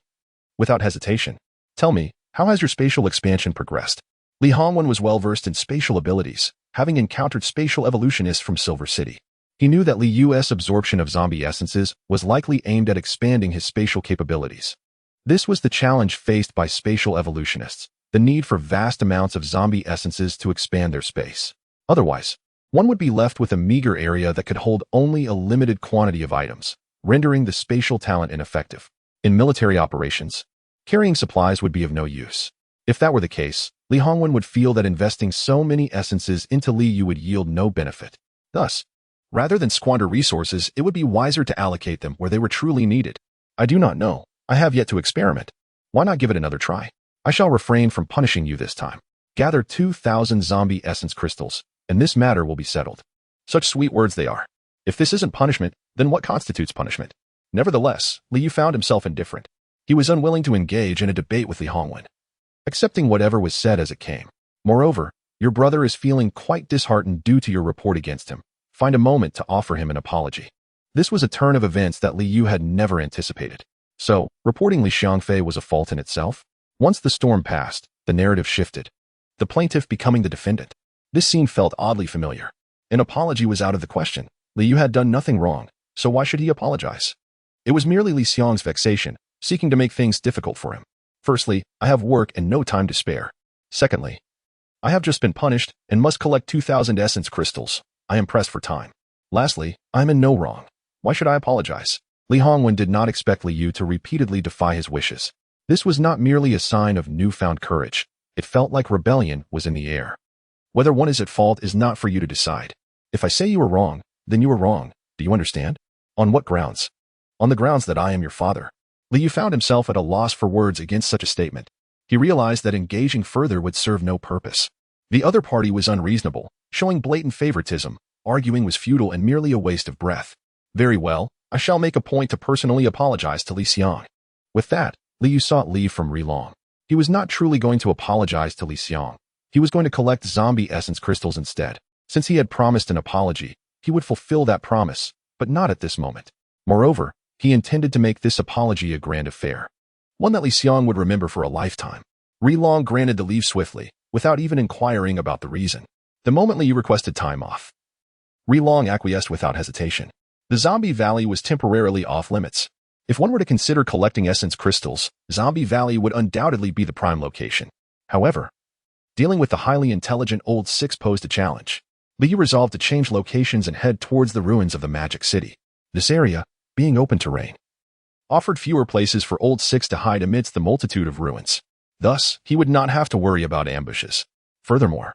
Without hesitation, tell me, how has your spatial expansion progressed? Li Hongwen was well-versed in spatial abilities, having encountered spatial evolutionists from Silver City. He knew that Liu's absorption of zombie essences was likely aimed at expanding his spatial capabilities. This was the challenge faced by spatial evolutionists, the need for vast amounts of zombie essences to expand their space. Otherwise, one would be left with a meager area that could hold only a limited quantity of items, rendering the spatial talent ineffective. In military operations, carrying supplies would be of no use. If that were the case, Li Hongwen would feel that investing so many essences into Li Yu would yield no benefit. Thus, rather than squander resources, it would be wiser to allocate them where they were truly needed. I do not know. I have yet to experiment. Why not give it another try? I shall refrain from punishing you this time. Gather 2,000 zombie essence crystals, and this matter will be settled. Such sweet words they are. If this isn't punishment, then what constitutes punishment? Nevertheless, Li Yu found himself indifferent. He was unwilling to engage in a debate with Li Hongwen, accepting whatever was said as it came. Moreover, your brother is feeling quite disheartened due to your report against him. Find a moment to offer him an apology. This was a turn of events that Li Yu had never anticipated. So, reporting Li Xiangfei was a fault in itself? Once the storm passed, the narrative shifted, the plaintiff becoming the defendant. This scene felt oddly familiar. An apology was out of the question. Li Yu had done nothing wrong, so why should he apologize? It was merely Li Xiang's vexation, seeking to make things difficult for him. Firstly, I have work and no time to spare. Secondly, I have just been punished and must collect 2,000 essence crystals. I am pressed for time. Lastly, I am in no wrong. Why should I apologize? Li Hongwen did not expect Li Yu to repeatedly defy his wishes. This was not merely a sign of newfound courage. It felt like rebellion was in the air. Whether one is at fault is not for you to decide. If I say you are wrong, then you are wrong. Do you understand? On what grounds? On the grounds that I am your father. Li Yu found himself at a loss for words against such a statement. He realized that engaging further would serve no purpose. The other party was unreasonable, showing blatant favoritism. Arguing was futile and merely a waste of breath. Very well, I shall make a point to personally apologize to Li Xiang. With that, Li Yu sought leave from Liang. He was not truly going to apologize to Li Xiang. He was going to collect zombie essence crystals instead. Since he had promised an apology, he would fulfill that promise, but not at this moment. Moreover, he intended to make this apology a grand affair, one that Li Xiang would remember for a lifetime. Liang granted the leave swiftly, without even inquiring about the reason. The moment Li Yu requested time off, Liang acquiesced without hesitation. The Zombie Valley was temporarily off limits. If one were to consider collecting essence crystals, Zombie Valley would undoubtedly be the prime location. However, dealing with the highly intelligent Old Six posed a challenge. Li Yu resolved to change locations and head towards the ruins of the Magic City. This area, being open terrain, offered fewer places for Old Six to hide amidst the multitude of ruins. Thus, he would not have to worry about ambushes. Furthermore,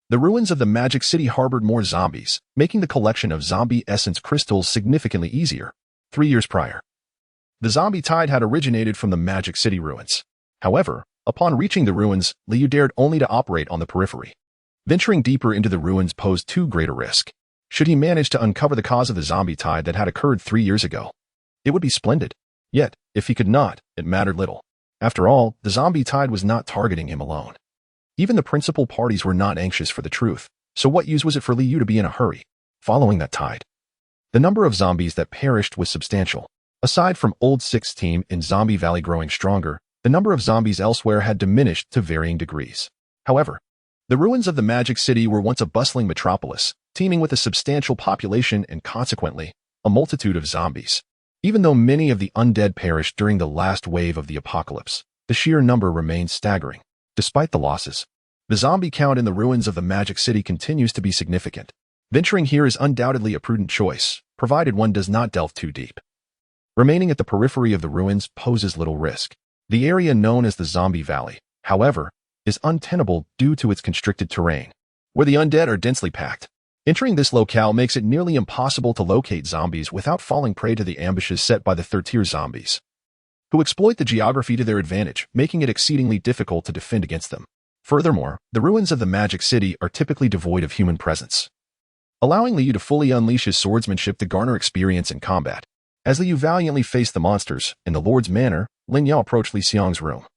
the ruins of the Magic City harbored more zombies, making the collection of zombie essence crystals significantly easier. 3 years prior, the zombie tide had originated from the Magic City ruins. However, upon reaching the ruins, Li Yu dared only to operate on the periphery. Venturing deeper into the ruins posed too great a risk. Should he manage to uncover the cause of the zombie tide that had occurred 3 years ago, it would be splendid. Yet, if he could not, it mattered little. After all, the zombie tide was not targeting him alone. Even the principal parties were not anxious for the truth, so what use was it for Li Yu to be in a hurry? Following that tide, the number of zombies that perished was substantial. Aside from Old Six team in Zombie Valley growing stronger, the number of zombies elsewhere had diminished to varying degrees. However, the ruins of the Magic City were once a bustling metropolis, teeming with a substantial population and consequently, a multitude of zombies. Even though many of the undead perished during the last wave of the apocalypse, the sheer number remained staggering. Despite the losses, the zombie count in the ruins of the Magic City continues to be significant. Venturing here is undoubtedly a prudent choice, provided one does not delve too deep. Remaining at the periphery of the ruins poses little risk. The area known as the Zombie Valley, however, is untenable due to its constricted terrain, where the undead are densely packed. Entering this locale makes it nearly impossible to locate zombies without falling prey to the ambushes set by the third-tier zombies, who exploit the geography to their advantage, making it exceedingly difficult to defend against them. Furthermore, the ruins of the Magic City are typically devoid of human presence, allowing Li Yu to fully unleash his swordsmanship to garner experience in combat. As Li Yu valiantly faced the monsters, in the Lord's manor, Liang approached Li Xiang's room,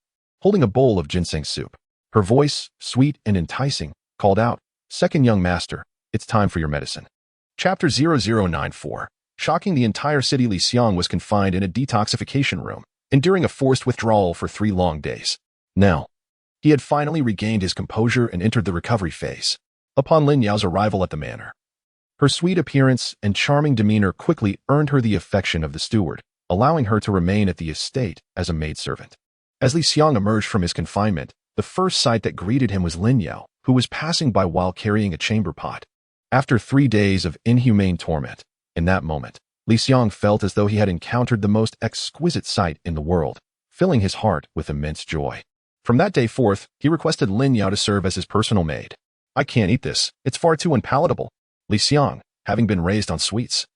holding a bowl of ginseng soup. Her voice, sweet and enticing, called out, "Second young master, it's time for your medicine." Chapter 0094. Shocking the entire city, Li Xiang was confined in a detoxification room, enduring a forced withdrawal for 3 long days. Now, he had finally regained his composure and entered the recovery phase. Upon Lin Yao's arrival at the manor, her sweet appearance and charming demeanor quickly earned her the affection of the steward, allowing her to remain at the estate as a maidservant. As Li Xiang emerged from his confinement, the first sight that greeted him was Lin Yao, who was passing by while carrying a chamber pot. After 3 days of inhumane torment, in that moment, Liang felt as though he had encountered the most exquisite sight in the world, filling his heart with immense joy. From that day forth, he requested Lin Yao to serve as his personal maid. "I can't eat this, it's far too unpalatable." Liang, having been raised on sweets,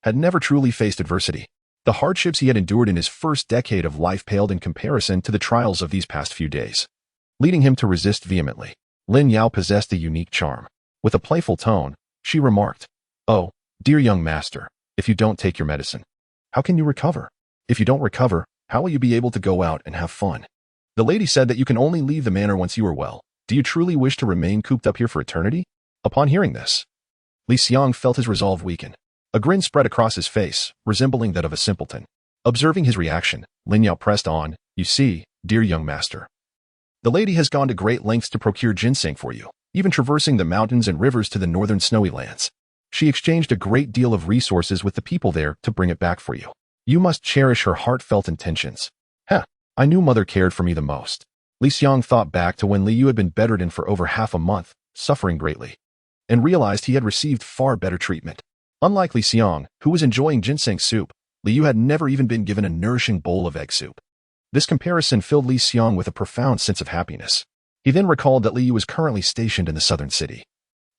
had never truly faced adversity. The hardships he had endured in his first decade of life paled in comparison to the trials of these past few days, leading him to resist vehemently. Lin Yao possessed a unique charm. With a playful tone, she remarked, "Oh, dear young master, if you don't take your medicine, how can you recover? If you don't recover, how will you be able to go out and have fun? The lady said that you can only leave the manor once you are well. Do you truly wish to remain cooped up here for eternity?" Upon hearing this, Liang felt his resolve weaken. A grin spread across his face, resembling that of a simpleton. Observing his reaction, Lin Yao pressed on, "You see, dear young master, the lady has gone to great lengths to procure ginseng for you, even traversing the mountains and rivers to the northern snowy lands. She exchanged a great deal of resources with the people there to bring it back for you. You must cherish her heartfelt intentions." I knew mother cared for me the most. Liang thought back to when Liu had been bedridden for over half a month, suffering greatly, and realized he had received far better treatment. Unlike Liang, who was enjoying ginseng soup, Liu had never even been given a nourishing bowl of egg soup. This comparison filled Liang with a profound sense of happiness. He then recalled that Liu was currently stationed in the southern city,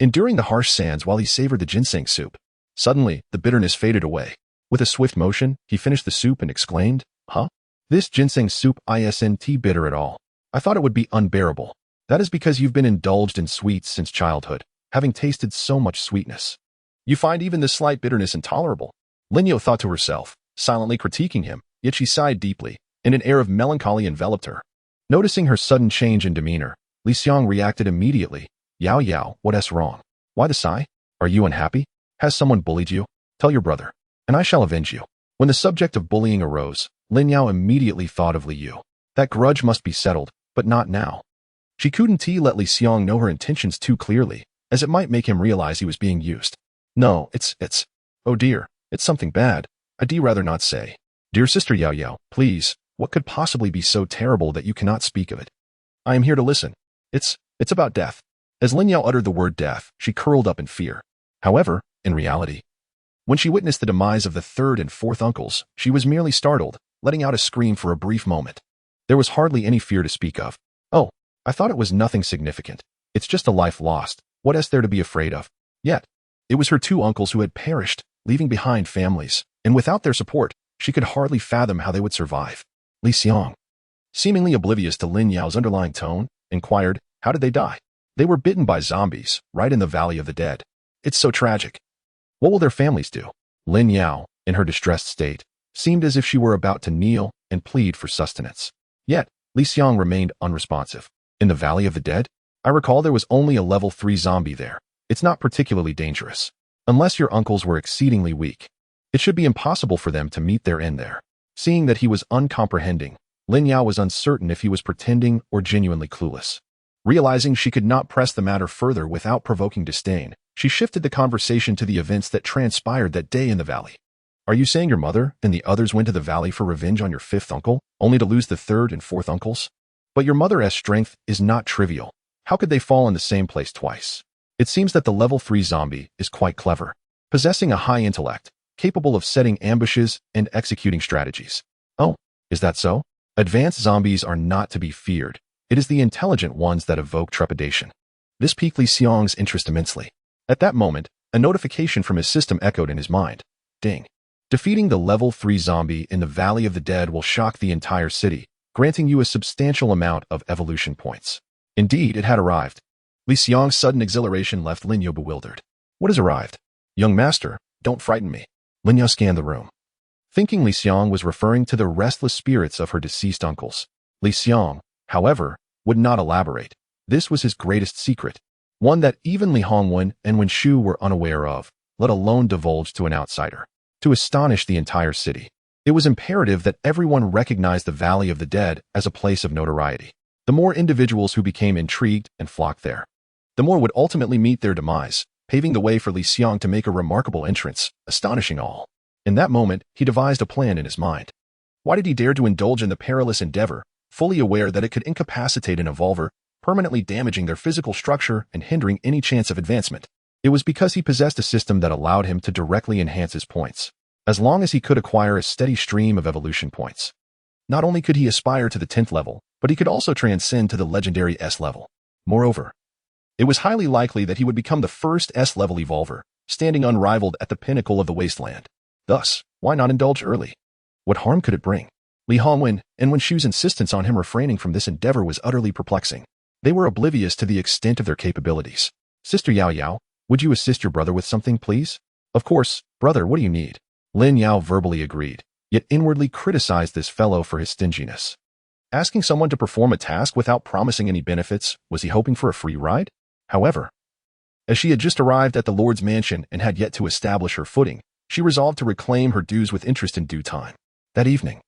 enduring the harsh sands while he savored the ginseng soup. Suddenly, the bitterness faded away. With a swift motion, he finished the soup and exclaimed, "Huh? This ginseng soup isn't bitter at all. I thought it would be unbearable." "That is because you've been indulged in sweets since childhood, having tasted so much sweetness. You find even this slight bitterness intolerable." Lin Yao thought to herself, silently critiquing him, yet she sighed deeply, and an air of melancholy enveloped her. Noticing her sudden change in demeanor, Liang reacted immediately. Yao, what's wrong? Why the sigh? Are you unhappy? Has someone bullied you? Tell your brother, and I shall avenge you." When the subject of bullying arose, Lin Yao immediately thought of Liu. That grudge must be settled, but not now. She couldn't let Liang know her intentions too clearly, as it might make him realize he was being used. "No, it's, oh dear, it's something bad. I'd rather not say." "Dear sister Yao, please, what could possibly be so terrible that you cannot speak of it? I am here to listen. It's about death." As Lin Yao uttered the word death, she curled up in fear. However, in reality, when she witnessed the demise of the third and fourth uncles, she was merely startled, letting out a scream for a brief moment. There was hardly any fear to speak of. "Oh, I thought it was nothing significant. It's just a life lost. What is there to be afraid of?" Yet, it was her two uncles who had perished, leaving behind families, and without their support, she could hardly fathom how they would survive. Liang, seemingly oblivious to Lin Yao's underlying tone, inquired, "How did they die?" "They were bitten by zombies, right in the Valley of the Dead. It's so tragic." "What will their families do?" Lin Yao, in her distressed state, seemed as if she were about to kneel and plead for sustenance. Yet, Liang remained unresponsive. "In the Valley of the Dead? I recall there was only a level 3 zombie there. It's not particularly dangerous. Unless your uncles were exceedingly weak, it should be impossible for them to meet their end there." Seeing that he was uncomprehending, Lin Yao was uncertain if he was pretending or genuinely clueless. Realizing she could not press the matter further without provoking disdain, she shifted the conversation to the events that transpired that day in the valley. "Are you saying your mother and the others went to the valley for revenge on your fifth uncle, only to lose the third and fourth uncles? But your mother's strength is not trivial. How could they fall in the same place twice? It seems that the level 3 zombie is quite clever, possessing a high intellect, capable of setting ambushes and executing strategies." "Oh, is that so? Advanced zombies are not to be feared. It is the intelligent ones that evoke trepidation." This piqued Liang's interest immensely. At that moment, a notification from his system echoed in his mind. Ding. Defeating the level 3 zombie in the Valley of the Dead will shock the entire city, granting you a substantial amount of evolution points. Indeed, it had arrived. Liang's sudden exhilaration left Lin Yao bewildered. "What has arrived?" "Young master, don't frighten me." Lin Yao scanned the room, thinking Liang was referring to the restless spirits of her deceased uncles. Liang, however, would not elaborate. This was his greatest secret, one that even Li Hongwen and Wen Shu were unaware of, let alone divulge to an outsider. To astonish the entire city, it was imperative that everyone recognize the Valley of the Dead as a place of notoriety. The more individuals who became intrigued and flocked there, the more would ultimately meet their demise, paving the way for Liang to make a remarkable entrance, astonishing all. In that moment, he devised a plan in his mind. Why did he dare to indulge in the perilous endeavor, fully aware that it could incapacitate an evolver, permanently damaging their physical structure and hindering any chance of advancement? It was because he possessed a system that allowed him to directly enhance his points, as long as he could acquire a steady stream of evolution points. Not only could he aspire to the 10th level, but he could also transcend to the legendary S level. Moreover, it was highly likely that he would become the first S-level evolver, standing unrivaled at the pinnacle of the wasteland. Thus, why not indulge early? What harm could it bring? Li Hongwen and Wen Shu's insistence on him refraining from this endeavor was utterly perplexing. They were oblivious to the extent of their capabilities. Sister Yao Yao, would you assist your brother with something, please? Of course, brother, what do you need? Lin Yao verbally agreed, yet inwardly criticized this fellow for his stinginess. Asking someone to perform a task without promising any benefits, was he hoping for a free ride? However, as she had just arrived at the Lord's mansion and had yet to establish her footing, she resolved to reclaim her dues with interest in due time. That evening,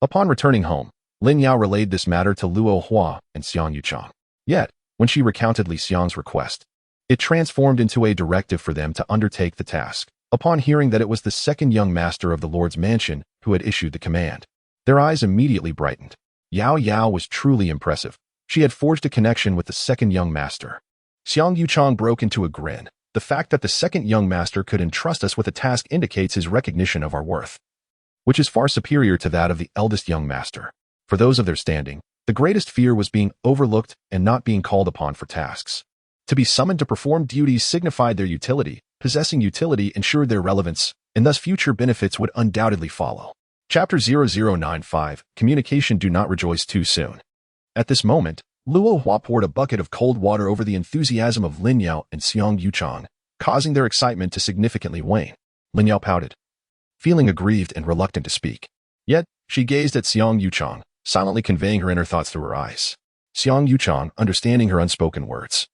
upon returning home, Lin Yao relayed this matter to Luo Hua and Xiang Yuchang. Yet, when she recounted Li Xiang's request, it transformed into a directive for them to undertake the task, upon hearing that it was the second young master of the Lord's mansion who had issued the command. Their eyes immediately brightened. Yao Yao was truly impressive. She had forged a connection with the second young master. Xiang Yuchang broke into a grin. The fact that the second young master could entrust us with a task indicates his recognition of our worth, which is far superior to that of the eldest young master. For those of their standing, the greatest fear was being overlooked and not being called upon for tasks. To be summoned to perform duties signified their utility. Possessing utility ensured their relevance, and thus future benefits would undoubtedly follow. Chapter 0095, Communication. Do not rejoice too soon. At this moment, Luo Hua poured a bucket of cold water over the enthusiasm of Lin Yao and Xiang Yuchang, causing their excitement to significantly wane. Lin Yao pouted, feeling aggrieved and reluctant to speak. Yet, she gazed at Xiang Yuchang, silently conveying her inner thoughts through her eyes. Xiang Yuchang, understanding her unspoken words,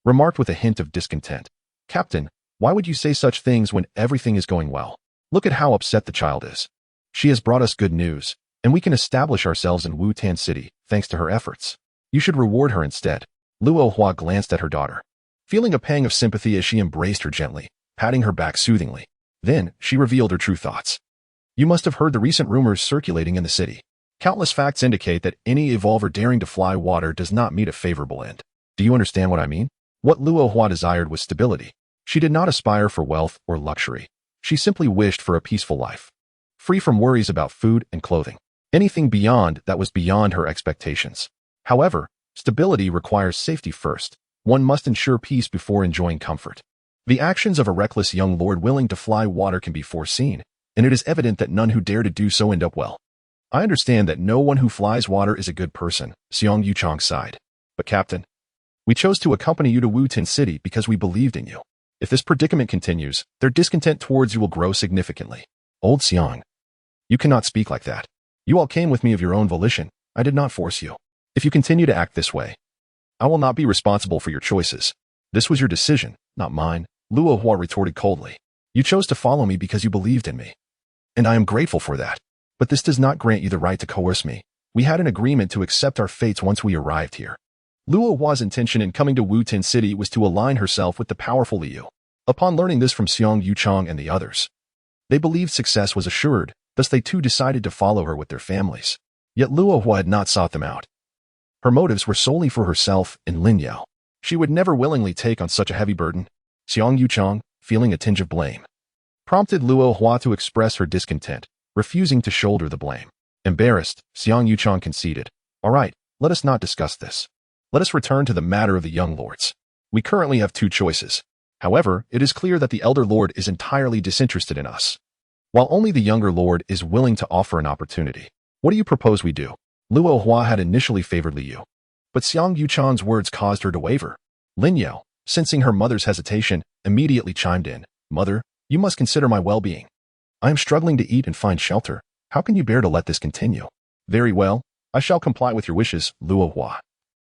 remarked with a hint of discontent, "Captain, why would you say such things when everything is going well? Look at how upset the child is. She has brought us good news, and we can establish ourselves in Wu-Tan City, thanks to her efforts. You should reward her instead." Luo Hua glanced at her daughter, feeling a pang of sympathy as she embraced her gently, patting her back soothingly. Then, she revealed her true thoughts. "You must have heard the recent rumors circulating in the city. Countless facts indicate that any evolver daring to fly water does not meet a favorable end. Do you understand what I mean?" What Luo Hua desired was stability. She did not aspire for wealth or luxury. She simply wished for a peaceful life, free from worries about food and clothing. Anything beyond that was beyond her expectations. However, stability requires safety first. One must ensure peace before enjoying comfort. The actions of a reckless young lord willing to fly water can be foreseen, and it is evident that none who dare to do so end up well. "I understand that no one who flies water is a good person," Xiang Yuchang sighed. "But Captain, we chose to accompany you to Wu-Tin City because we believed in you. If this predicament continues, their discontent towards you will grow significantly." "Old Xiang, you cannot speak like that. You all came with me of your own volition. I did not force you. If you continue to act this way, I will not be responsible for your choices. This was your decision, not mine," Luo Hua retorted coldly. "You chose to follow me because you believed in me, and I am grateful for that. But this does not grant you the right to coerce me. We had an agreement to accept our fates once we arrived here." Luo Hua's intention in coming to Wu-Tin City was to align herself with the powerful Liu. Upon learning this from Xiang Yuchang and the others, they believed success was assured, thus they too decided to follow her with their families. Yet Luo Hua had not sought them out. Her motives were solely for herself and Lin Yao. She would never willingly take on such a heavy burden. Xiang Yuchang, feeling a tinge of blame, prompted Luo Hua to express her discontent, refusing to shoulder the blame. Embarrassed, Xiang Yuchang conceded, "All right, let us not discuss this. Let us return to the matter of the young lords. We currently have two choices. However, it is clear that the elder lord is entirely disinterested in us, while only the younger lord is willing to offer an opportunity. What do you propose we do?" Luo Hua had initially favored Liu, but Xiang Yuchang's words caused her to waver. Lin Yao, sensing her mother's hesitation, immediately chimed in, "Mother, you must consider my well-being. I am struggling to eat and find shelter. How can you bear to let this continue?" "Very well, I shall comply with your wishes," Luo Hua,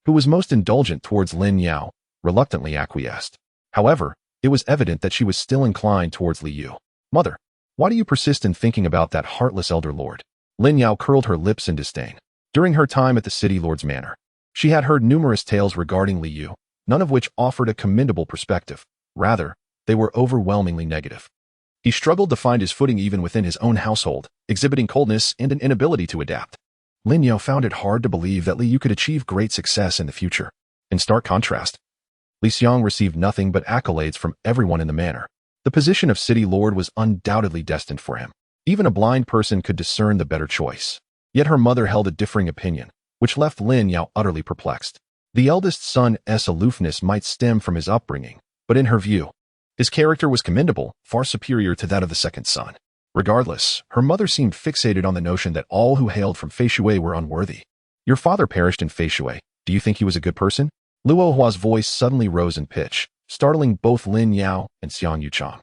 who was most indulgent towards Lin Yao, reluctantly acquiesced. However, it was evident that she was still inclined towards Liu. "Mother, why do you persist in thinking about that heartless elder lord?" Lin Yao curled her lips in disdain. During her time at the city lord's manor, she had heard numerous tales regarding Liu, none of which offered a commendable perspective. Rather, they were overwhelmingly negative. He struggled to find his footing even within his own household, exhibiting coldness and an inability to adapt. Lin Yao found it hard to believe that Liu could achieve great success in the future. In stark contrast, Liang received nothing but accolades from everyone in the manor. The position of city lord was undoubtedly destined for him. Even a blind person could discern the better choice. Yet her mother held a differing opinion, which left Lin Yao utterly perplexed. The eldest son's aloofness might stem from his upbringing, but in her view, his character was commendable, far superior to that of the second son. Regardless, her mother seemed fixated on the notion that all who hailed from Feishui were unworthy. Your father perished in Feishui. Do you think he was a good person? Luo Hua's voice suddenly rose in pitch, startling both Lin Yao and Xiang Yuchang.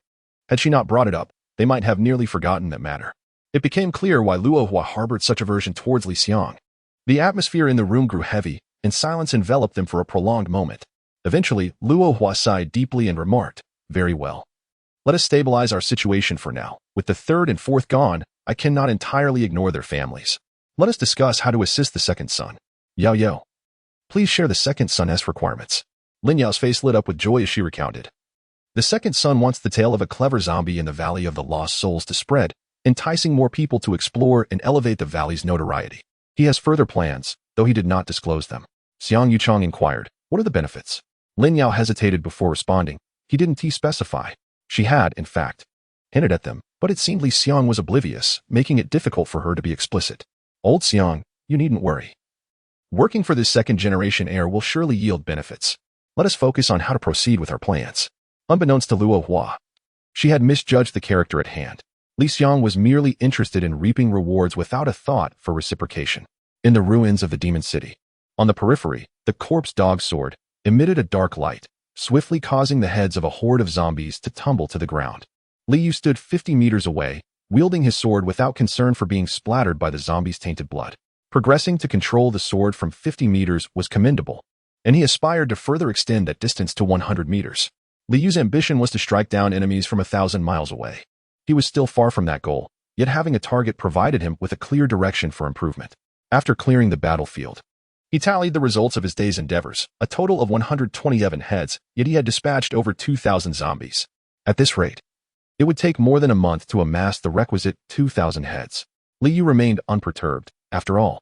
Had she not brought it up, they might have nearly forgotten that matter. It became clear why Luo Hua harbored such aversion towards Li Xiang. The atmosphere in the room grew heavy, and silence enveloped them for a prolonged moment. Eventually, Luo Hua sighed deeply and remarked, "Very well. Let us stabilize our situation for now. With the third and fourth gone, I cannot entirely ignore their families. Let us discuss how to assist the second son. Yao Yao, please share the second son's requirements." Lin Yao's face lit up with joy as she recounted. The second son wants the tale of a clever zombie in the Valley of the Lost Souls to spread, enticing more people to explore and elevate the valley's notoriety. He has further plans, though he did not disclose them. Xiang Yuchang inquired, "What are the benefits?" Lin Yao hesitated before responding. He didn't specify. She had, in fact, hinted at them, but it seemed Li Xiang was oblivious, making it difficult for her to be explicit. "Old Xiang, you needn't worry. Working for this second-generation heir will surely yield benefits. Let us focus on how to proceed with our plans." Unbeknownst to Luo Hua, she had misjudged the character at hand. Li Xiang was merely interested in reaping rewards without a thought for reciprocation. In the ruins of the demon city, on the periphery, the corpse dog sword emitted a dark light, swiftly causing the heads of a horde of zombies to tumble to the ground. Li Yu stood 50 meters away, wielding his sword without concern for being splattered by the zombies' tainted blood. Progressing to control the sword from 50 meters was commendable, and he aspired to further extend that distance to 100 meters. Li Yu's ambition was to strike down enemies from 1,000 miles away. He was still far from that goal, yet having a target provided him with a clear direction for improvement. After clearing the battlefield, he tallied the results of his day's endeavors, a total of 127 heads, yet he had dispatched over 2,000 zombies. At this rate, it would take more than a month to amass the requisite 2,000 heads. Li Yu remained unperturbed. After all,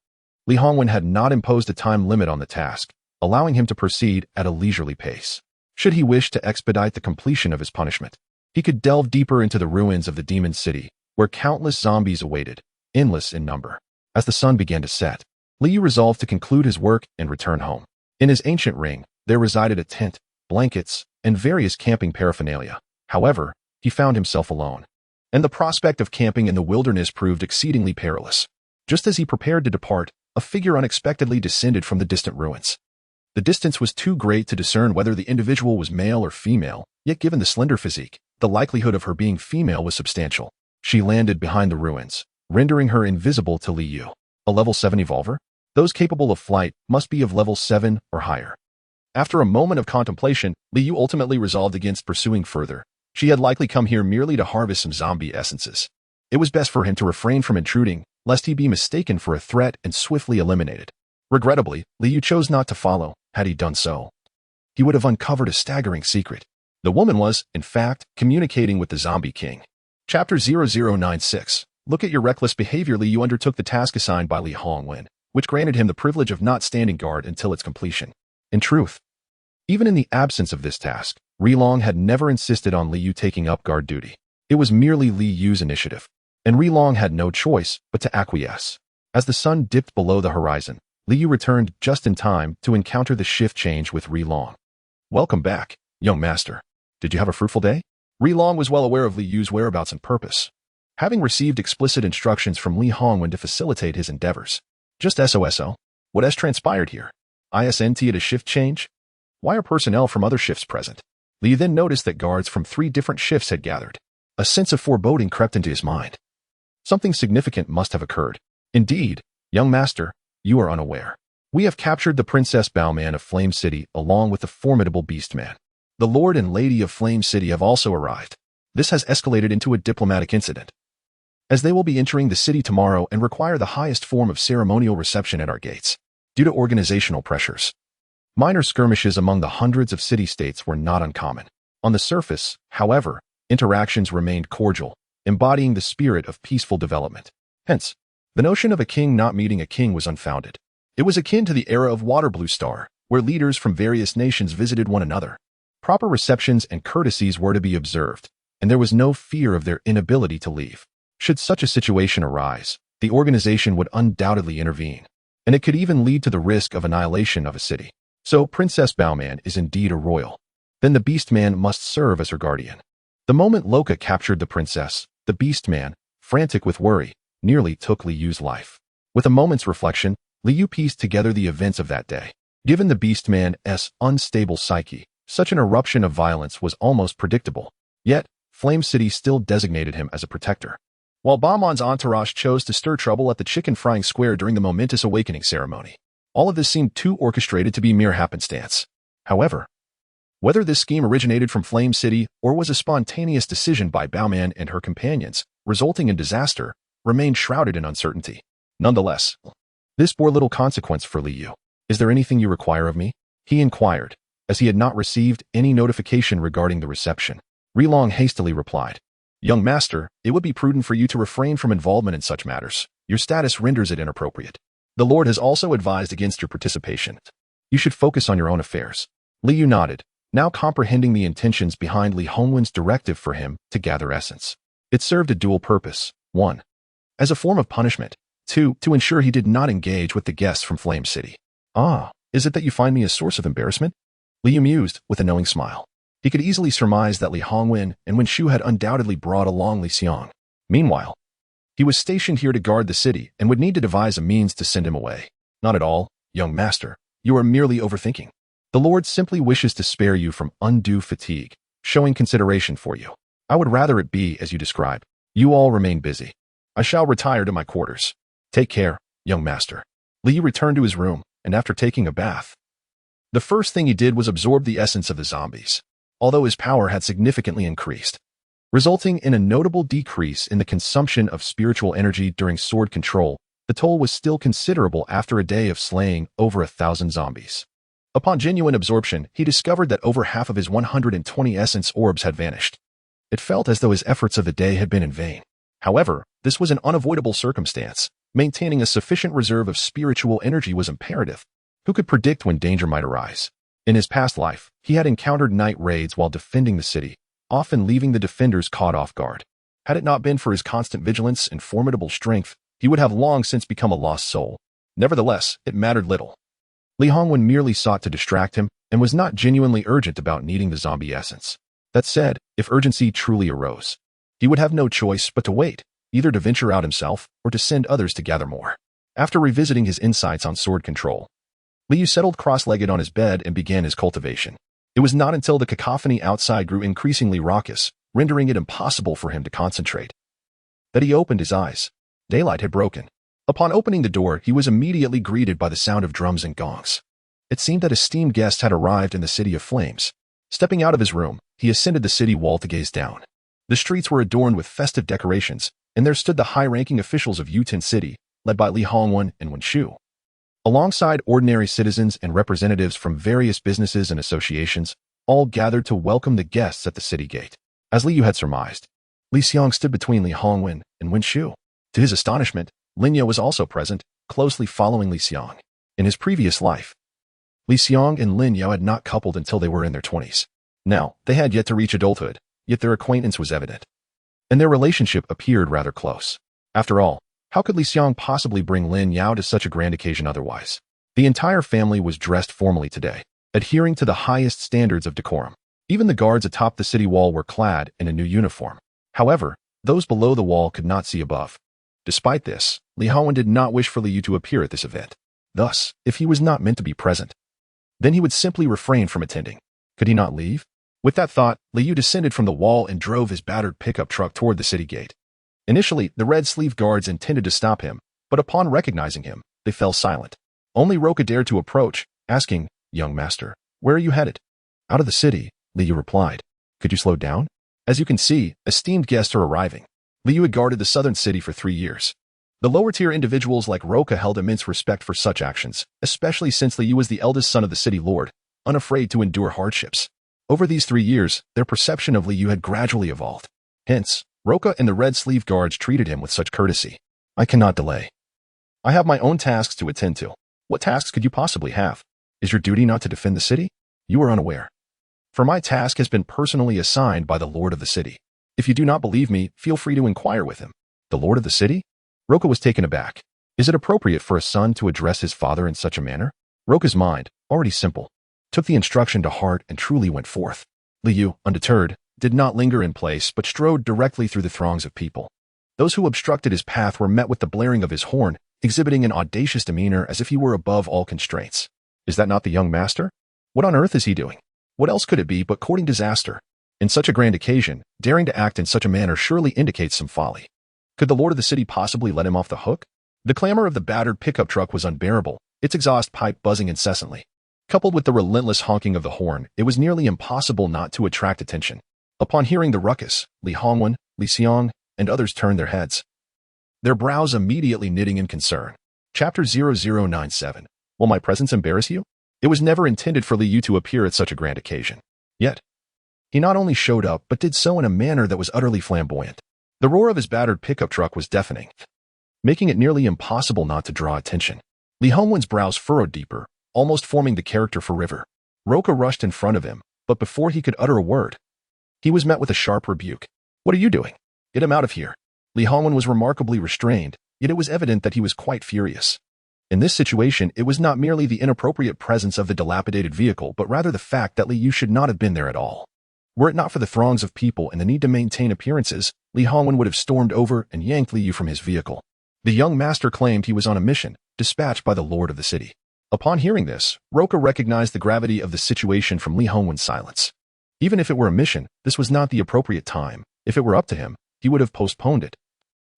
Li Hongwen had not imposed a time limit on the task, allowing him to proceed at a leisurely pace. Should he wish to expedite the completion of his punishment, he could delve deeper into the ruins of the demon city, where countless zombies awaited, endless in number. As the sun began to set, Li Yu resolved to conclude his work and return home. In his ancient ring, there resided a tent, blankets, and various camping paraphernalia. However, he found himself alone, and the prospect of camping in the wilderness proved exceedingly perilous. Just as he prepared to depart, a figure unexpectedly descended from the distant ruins. The distance was too great to discern whether the individual was male or female, yet given the slender physique, the likelihood of her being female was substantial. She landed behind the ruins, rendering her invisible to Li Yu. A level 7 evolver? Those capable of flight must be of level 7 or higher. After a moment of contemplation, Li Yu ultimately resolved against pursuing further. She had likely come here merely to harvest some zombie essences. It was best for him to refrain from intruding, lest he be mistaken for a threat and swiftly eliminated. Regrettably, Li Yu chose not to follow. Had he done so, he would have uncovered a staggering secret. The woman was, in fact, communicating with the Zombie King. Chapter 0096. Look at your reckless behavior. Li Yu undertook the task assigned by Li Hongwen, which granted him the privilege of not standing guard until its completion. In truth, even in the absence of this task, Rilong had never insisted on Li Yu taking up guard duty. It was merely Li Yu's initiative, and Rilong had no choice but to acquiesce. As the sun dipped below the horizon, Li Yu returned just in time to encounter the shift change with Rilong. "Welcome back, young master. Did you have a fruitful day?" Rilong was well aware of Li Yu's whereabouts and purpose, having received explicit instructions from Li Hongwen to facilitate his endeavors. "Just SOSO. What has transpired here? ISNT at a shift change? Why are personnel from other shifts present?" Li then noticed that guards from 3 different shifts had gathered. A sense of foreboding crept into his mind. Something significant must have occurred. "Indeed, young master, you are unaware. We have captured the Princess Baoman of Flame City along with the formidable Beastman. The Lord and Lady of Flame City have also arrived. This has escalated into a diplomatic incident, as they will be entering the city tomorrow and require the highest form of ceremonial reception at our gates. Due to organizational pressures, minor skirmishes among the hundreds of city-states were not uncommon. On the surface, however, interactions remained cordial, embodying the spirit of peaceful development. Hence, the notion of a king not meeting a king was unfounded. It was akin to the era of Water Blue Star, where leaders from various nations visited one another. Proper receptions and courtesies were to be observed, and there was no fear of their inability to leave. Should such a situation arise, the organization would undoubtedly intervene, and it could even lead to the risk of annihilation of a city. So Princess Baoman is indeed a royal. Then the Beastman must serve as her guardian. The moment Loka captured the princess, the Beastman, frantic with worry, nearly took Li Yu's life. With a moment's reflection, Li Yu pieced together the events of that day. Given the Beastman's unstable psyche, such an eruption of violence was almost predictable. Yet, Flame City still designated him as a protector. While Baoman's entourage chose to stir trouble at the chicken frying square during the momentous awakening ceremony, all of this seemed too orchestrated to be mere happenstance. However, whether this scheme originated from Flame City or was a spontaneous decision by Baoman and her companions, resulting in disaster, remained shrouded in uncertainty. Nonetheless, this bore little consequence for Li Yu. "Is there anything you require of me?" he inquired, as he had not received any notification regarding the reception. Liang hastily replied, "Young master, it would be prudent for you to refrain from involvement in such matters. Your status renders it inappropriate. The Lord has also advised against your participation. You should focus on your own affairs." Li Yu nodded, now comprehending the intentions behind Li Hongwen's directive for him to gather essence. It served a dual purpose: 1. As a form of punishment, 2. To ensure he did not engage with the guests from Flame City. "Ah, is it that you find me a source of embarrassment?" Li Yu mused with a knowing smile. He could easily surmise that Li Hongwen and Wen Shu had undoubtedly brought along Li Xiang. Meanwhile, he was stationed here to guard the city and would need to devise a means to send him away. "Not at all, young master. You are merely overthinking. The Lord simply wishes to spare you from undue fatigue, showing consideration for you. I would rather it be as you describe. You all remain busy. I shall retire to my quarters. Take care, young master." Li Yu returned to his room, and after taking a bath, the first thing he did was absorb the essence of the zombies, although his power had significantly increased, resulting in a notable decrease in the consumption of spiritual energy during sword control. The toll was still considerable after a day of slaying over 1,000 zombies. Upon genuine absorption, he discovered that over half of his 120 essence orbs had vanished. It felt as though his efforts of the day had been in vain. However, this was an unavoidable circumstance. Maintaining a sufficient reserve of spiritual energy was imperative. Who could predict when danger might arise? In his past life, he had encountered night raids while defending the city, often leaving the defenders caught off guard. Had it not been for his constant vigilance and formidable strength, he would have long since become a lost soul. Nevertheless, it mattered little. Li Hongwen merely sought to distract him and was not genuinely urgent about needing the zombie essence. That said, if urgency truly arose, he would have no choice but to wait, either to venture out himself or to send others to gather more. After revisiting his insights on sword control, Li Yu settled cross-legged on his bed and began his cultivation. It was not until the cacophony outside grew increasingly raucous, rendering it impossible for him to concentrate, that he opened his eyes. Daylight had broken. Upon opening the door, he was immediately greeted by the sound of drums and gongs. It seemed that esteemed guests had arrived in the City of Flames. Stepping out of his room, he ascended the city wall to gaze down. The streets were adorned with festive decorations, and there stood the high-ranking officials of Yuten City, led by Li Hongwen and Wen Shu. Alongside ordinary citizens and representatives from various businesses and associations, all gathered to welcome the guests at the city gate. As Li Yu had surmised, Li Xiang stood between Li Hongwen and Wen Shu. To his astonishment, Lin Yao was also present, closely following Li Xiang. In his previous life, Li Xiang and Lin Yao had not coupled until they were in their 20s. Now, they had yet to reach adulthood, yet their acquaintance was evident, and their relationship appeared rather close. After all, how could Li Xiang possibly bring Lin Yao to such a grand occasion otherwise? The entire family was dressed formally today, adhering to the highest standards of decorum. Even the guards atop the city wall were clad in a new uniform. However, those below the wall could not see above. Despite this, Li Hongwen did not wish for Li Yu to appear at this event. Thus, if he was not meant to be present, then he would simply refrain from attending. Could he not leave? With that thought, Li Yu descended from the wall and drove his battered pickup truck toward the city gate. Initially, the red-sleeved guards intended to stop him, but upon recognizing him, they fell silent. Only Roka dared to approach, asking, "Young master, where are you headed?" "Out of the city," Li Yu replied. "Could you slow down? As you can see, esteemed guests are arriving." Li Yu had guarded the southern city for 3 years. The lower-tier individuals like Roka held immense respect for such actions, especially since Li Yu was the eldest son of the city lord, unafraid to endure hardships. Over these 3 years, their perception of Li Yu had gradually evolved. Hence, Roka and the red-sleeved guards treated him with such courtesy. "I cannot delay. I have my own tasks to attend to." "What tasks could you possibly have? Is your duty not to defend the city?" "You are unaware. For my task has been personally assigned by the lord of the city. If you do not believe me, feel free to inquire with him. The lord of the city? Roka was taken aback. Is it appropriate for a son to address his father in such a manner? Roka's mind, already simple, took the instruction to heart and truly went forth. Liu, undeterred, did not linger in place but strode directly through the throngs of people. Those who obstructed his path were met with the blaring of his horn, exhibiting an audacious demeanor as if he were above all constraints. Is that not the young master? What on earth is he doing? What else could it be but courting disaster? In such a grand occasion, daring to act in such a manner surely indicates some folly. Could the lord of the city possibly let him off the hook? The clamor of the battered pickup truck was unbearable, its exhaust pipe buzzing incessantly. Coupled with the relentless honking of the horn, it was nearly impossible not to attract attention. Upon hearing the ruckus, Li Hongwen, Li Xiang, and others turned their heads, their brows immediately knitting in concern. Chapter 0097. Will my presence embarrass you? It was never intended for Liu to appear at such a grand occasion. Yet, he not only showed up but did so in a manner that was utterly flamboyant. The roar of his battered pickup truck was deafening, making it nearly impossible not to draw attention. Li Hongwen's brows furrowed deeper, almost forming the character for River. Roka rushed in front of him, but before he could utter a word, he was met with a sharp rebuke. What are you doing? Get him out of here. Li Hongwen was remarkably restrained, yet it was evident that he was quite furious. In this situation, it was not merely the inappropriate presence of the dilapidated vehicle, but rather the fact that Liu should not have been there at all. Were it not for the throngs of people and the need to maintain appearances, Li Hongwen would have stormed over and yanked Liu from his vehicle. The young master claimed he was on a mission, dispatched by the lord of the city. Upon hearing this, Roka recognized the gravity of the situation from Li Hongwen's silence. Even if it were a mission, this was not the appropriate time. If it were up to him, he would have postponed it.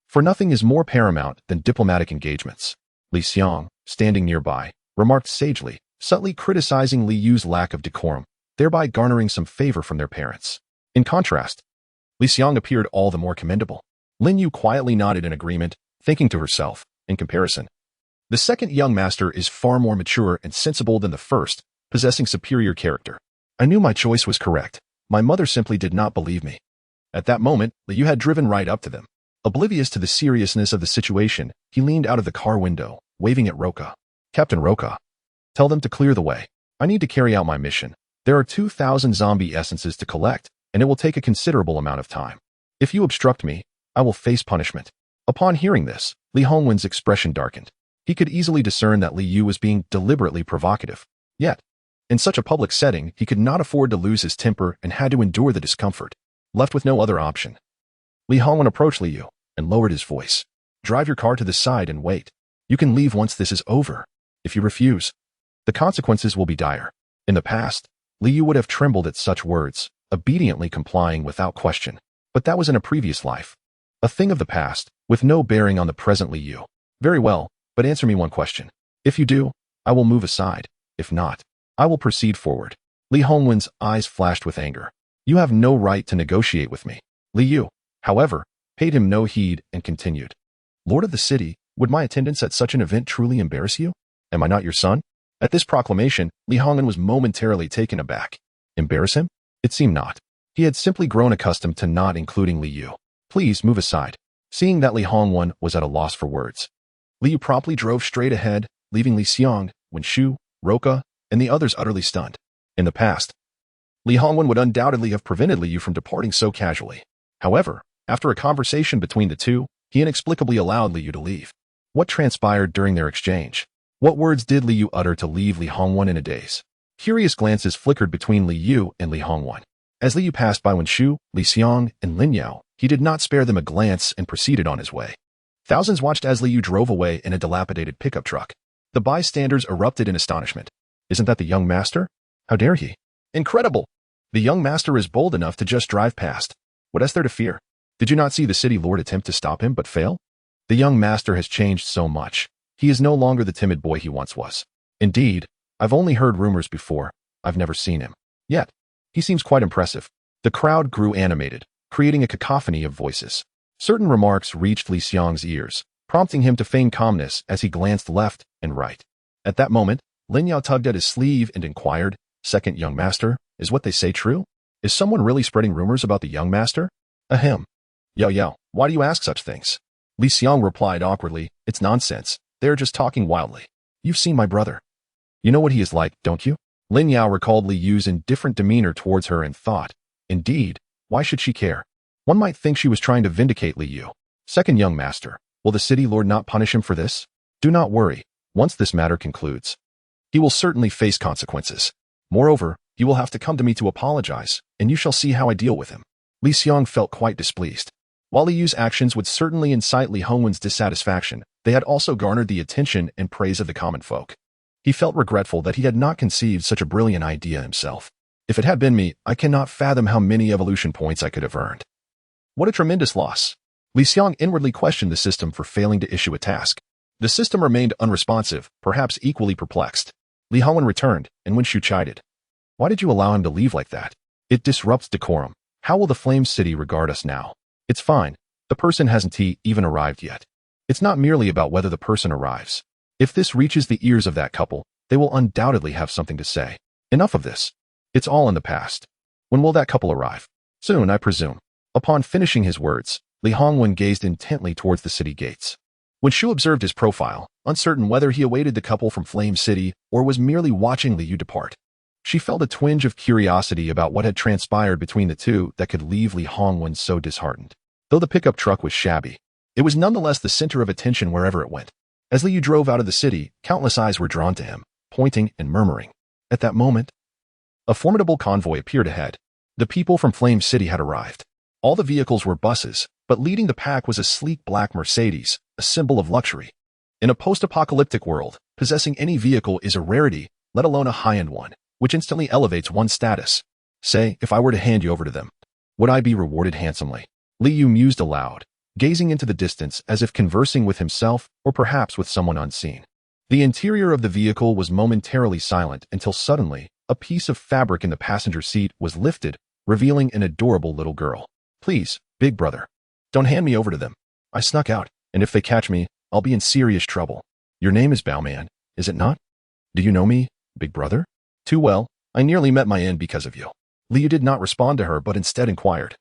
For nothing is more paramount than diplomatic engagements. Li Xiang, standing nearby, remarked sagely, subtly criticizing Li Yu's lack of decorum, thereby garnering some favor from their parents. In contrast, Li Xiang appeared all the more commendable. Lin Yu quietly nodded in agreement, thinking to herself, in comparison, the second young master is far more mature and sensible than the first, possessing superior character. I knew my choice was correct. My mother simply did not believe me. At that moment, Liu had driven right up to them. Oblivious to the seriousness of the situation, he leaned out of the car window, waving at Roka. Captain Roka, tell them to clear the way. I need to carry out my mission. There are 2,000 zombie essences to collect, and it will take a considerable amount of time. If you obstruct me, I will face punishment. Upon hearing this, Li Hongwen's expression darkened. He could easily discern that Liu was being deliberately provocative. Yet, in such a public setting, he could not afford to lose his temper and had to endure the discomfort. Left with no other option, Li Hongwen approached Liu and lowered his voice. Drive your car to the side and wait. You can leave once this is over. If you refuse, the consequences will be dire. In the past, Liu would have trembled at such words, obediently complying without question. But that was in a previous life. A thing of the past, with no bearing on the present Liu. Very well, but answer me one question. If you do, I will move aside. If not, I will proceed forward. Li Hongwen's eyes flashed with anger. You have no right to negotiate with me. Liu, however, paid him no heed and continued. Lord of the city, would my attendance at such an event truly embarrass you? Am I not your son? At this proclamation, Li Hongwen was momentarily taken aback. Embarrass him? It seemed not. He had simply grown accustomed to not including Liu. Please move aside. Seeing that Li Hongwen was at a loss for words, Liu promptly drove straight ahead, leaving Li Xiang, Wenshu, Roka, and the others utterly stunned. In the past, Li Hongwen would undoubtedly have prevented Liu from departing so casually. However, after a conversation between the two, he inexplicably allowed Liu to leave. What transpired during their exchange? What words did Liu utter to leave Li Hongwen in a daze? Curious glances flickered between Liu and Li Hongwen. As Liu passed by Wenshu, Li Xiang, and Lin Yao, he did not spare them a glance and proceeded on his way. Thousands watched as Liu drove away in a dilapidated pickup truck. The bystanders erupted in astonishment. Isn't that the young master? How dare he? Incredible! The young master is bold enough to just drive past. What is there to fear? Did you not see the city lord attempt to stop him but fail? The young master has changed so much. He is no longer the timid boy he once was. Indeed, I've only heard rumors before. I've never seen him. Yet, he seems quite impressive. The crowd grew animated, creating a cacophony of voices. Certain remarks reached Li Xiang's ears, prompting him to feign calmness as he glanced left and right. At that moment, Lin Yao tugged at his sleeve and inquired, Second young master, is what they say true? Is someone really spreading rumors about the young master? Ahem. Yao, why do you ask such things? Li Xiang replied awkwardly, it's nonsense. They're just talking wildly. You've seen my brother. You know what he is like, don't you? Lin Yao recalled Li Yu's indifferent demeanor towards her and thought, indeed, why should she care? One might think she was trying to vindicate Li Yu. Second young master, will the city lord not punish him for this? Do not worry, once this matter concludes, he will certainly face consequences. Moreover, he will have to come to me to apologize, and you shall see how I deal with him. Li Xiong felt quite displeased. While Li Yu's actions would certainly incite Li Hongwen's dissatisfaction, they had also garnered the attention and praise of the common folk. He felt regretful that he had not conceived such a brilliant idea himself. If it had been me, I cannot fathom how many evolution points I could have earned. What a tremendous loss. Li Xiong inwardly questioned the system for failing to issue a task. The system remained unresponsive, perhaps equally perplexed. Li Hongwen returned, and Wen Shu chided. Why did you allow him to leave like that? It disrupts decorum. How will the Flame City regard us now? It's fine. The person hasn't even arrived yet. It's not merely about whether the person arrives. If this reaches the ears of that couple, they will undoubtedly have something to say. Enough of this. It's all in the past. When will that couple arrive? Soon, I presume. Upon finishing his words, Li Hongwen gazed intently towards the city gates. When Shu observed his profile, uncertain whether he awaited the couple from Flame City or was merely watching Li Yu depart, she felt a twinge of curiosity about what had transpired between the two that could leave Li Hongwen so disheartened. Though the pickup truck was shabby, it was nonetheless the center of attention wherever it went. As Li Yu drove out of the city, countless eyes were drawn to him, pointing and murmuring. At that moment, a formidable convoy appeared ahead. The people from Flame City had arrived. All the vehicles were buses, but leading the pack was a sleek black Mercedes, a symbol of luxury. In a post-apocalyptic world, possessing any vehicle is a rarity, let alone a high-end one, which instantly elevates one's status. Say, if I were to hand you over to them, would I be rewarded handsomely? Li Yu mused aloud, gazing into the distance as if conversing with himself or perhaps with someone unseen. The interior of the vehicle was momentarily silent until suddenly, a piece of fabric in the passenger seat was lifted, revealing an adorable little girl. Please, big brother, don't hand me over to them. I snuck out, and if they catch me, I'll be in serious trouble. Your name is Baoman, is it not? Do you know me, big brother? Too well, I nearly met my end because of you. Li Yu did not respond to her but instead inquired.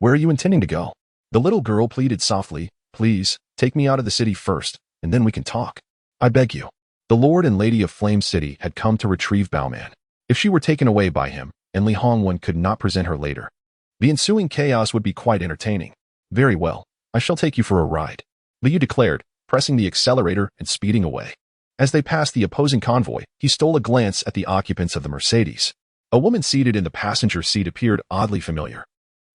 Where are you intending to go? The little girl pleaded softly, please, take me out of the city first, and then we can talk. I beg you. The Lord and Lady of Flame City had come to retrieve Baoman. If she were taken away by him, and Li Hongwen could not present her later, the ensuing chaos would be quite entertaining. Very well, I shall take you for a ride, Li Yu declared, pressing the accelerator and speeding away. As they passed the opposing convoy, he stole a glance at the occupants of the Mercedes. A woman seated in the passenger seat appeared oddly familiar.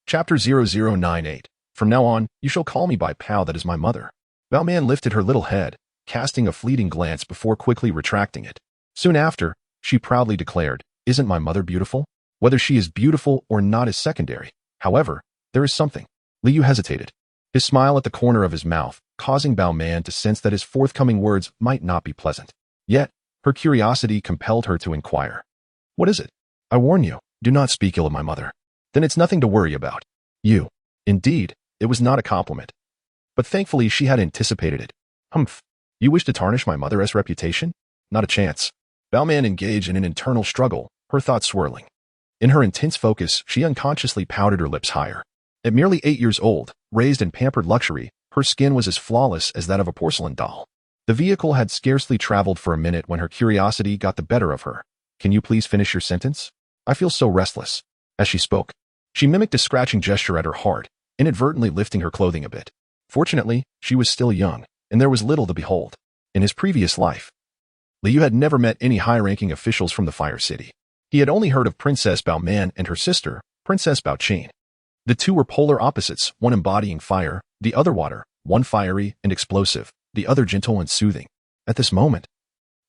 Chapter 0098. From now on, you shall call me by Pao, that is my mother. Baoman lifted her little head, casting a fleeting glance before quickly retracting it. Soon after, she proudly declared, isn't my mother beautiful? Whether she is beautiful or not is secondary. However, there is something. Li Yu hesitated, his smile at the corner of his mouth, causing Baoman to sense that his forthcoming words might not be pleasant. Yet, her curiosity compelled her to inquire. What is it? I warn you, do not speak ill of my mother. Then it's nothing to worry about. You. Indeed, it was not a compliment. But thankfully she had anticipated it. Humph. You wish to tarnish my mother's reputation? Not a chance. Baoman engaged in an internal struggle, her thoughts swirling. In her intense focus, she unconsciously pouted her lips higher. At merely 8 years old, raised in pampered luxury, her skin was as flawless as that of a porcelain doll. The vehicle had scarcely traveled for a minute when her curiosity got the better of her. Can you please finish your sentence? I feel so restless. As she spoke, she mimicked a scratching gesture at her heart, inadvertently lifting her clothing a bit. Fortunately, she was still young, and there was little to behold. In his previous life, Li Yu had never met any high-ranking officials from the Fire City. He had only heard of Princess Baoman and her sister, Princess Baoqin. The two were polar opposites, one embodying fire, the other water, one fiery and explosive, the other gentle and soothing. At this moment,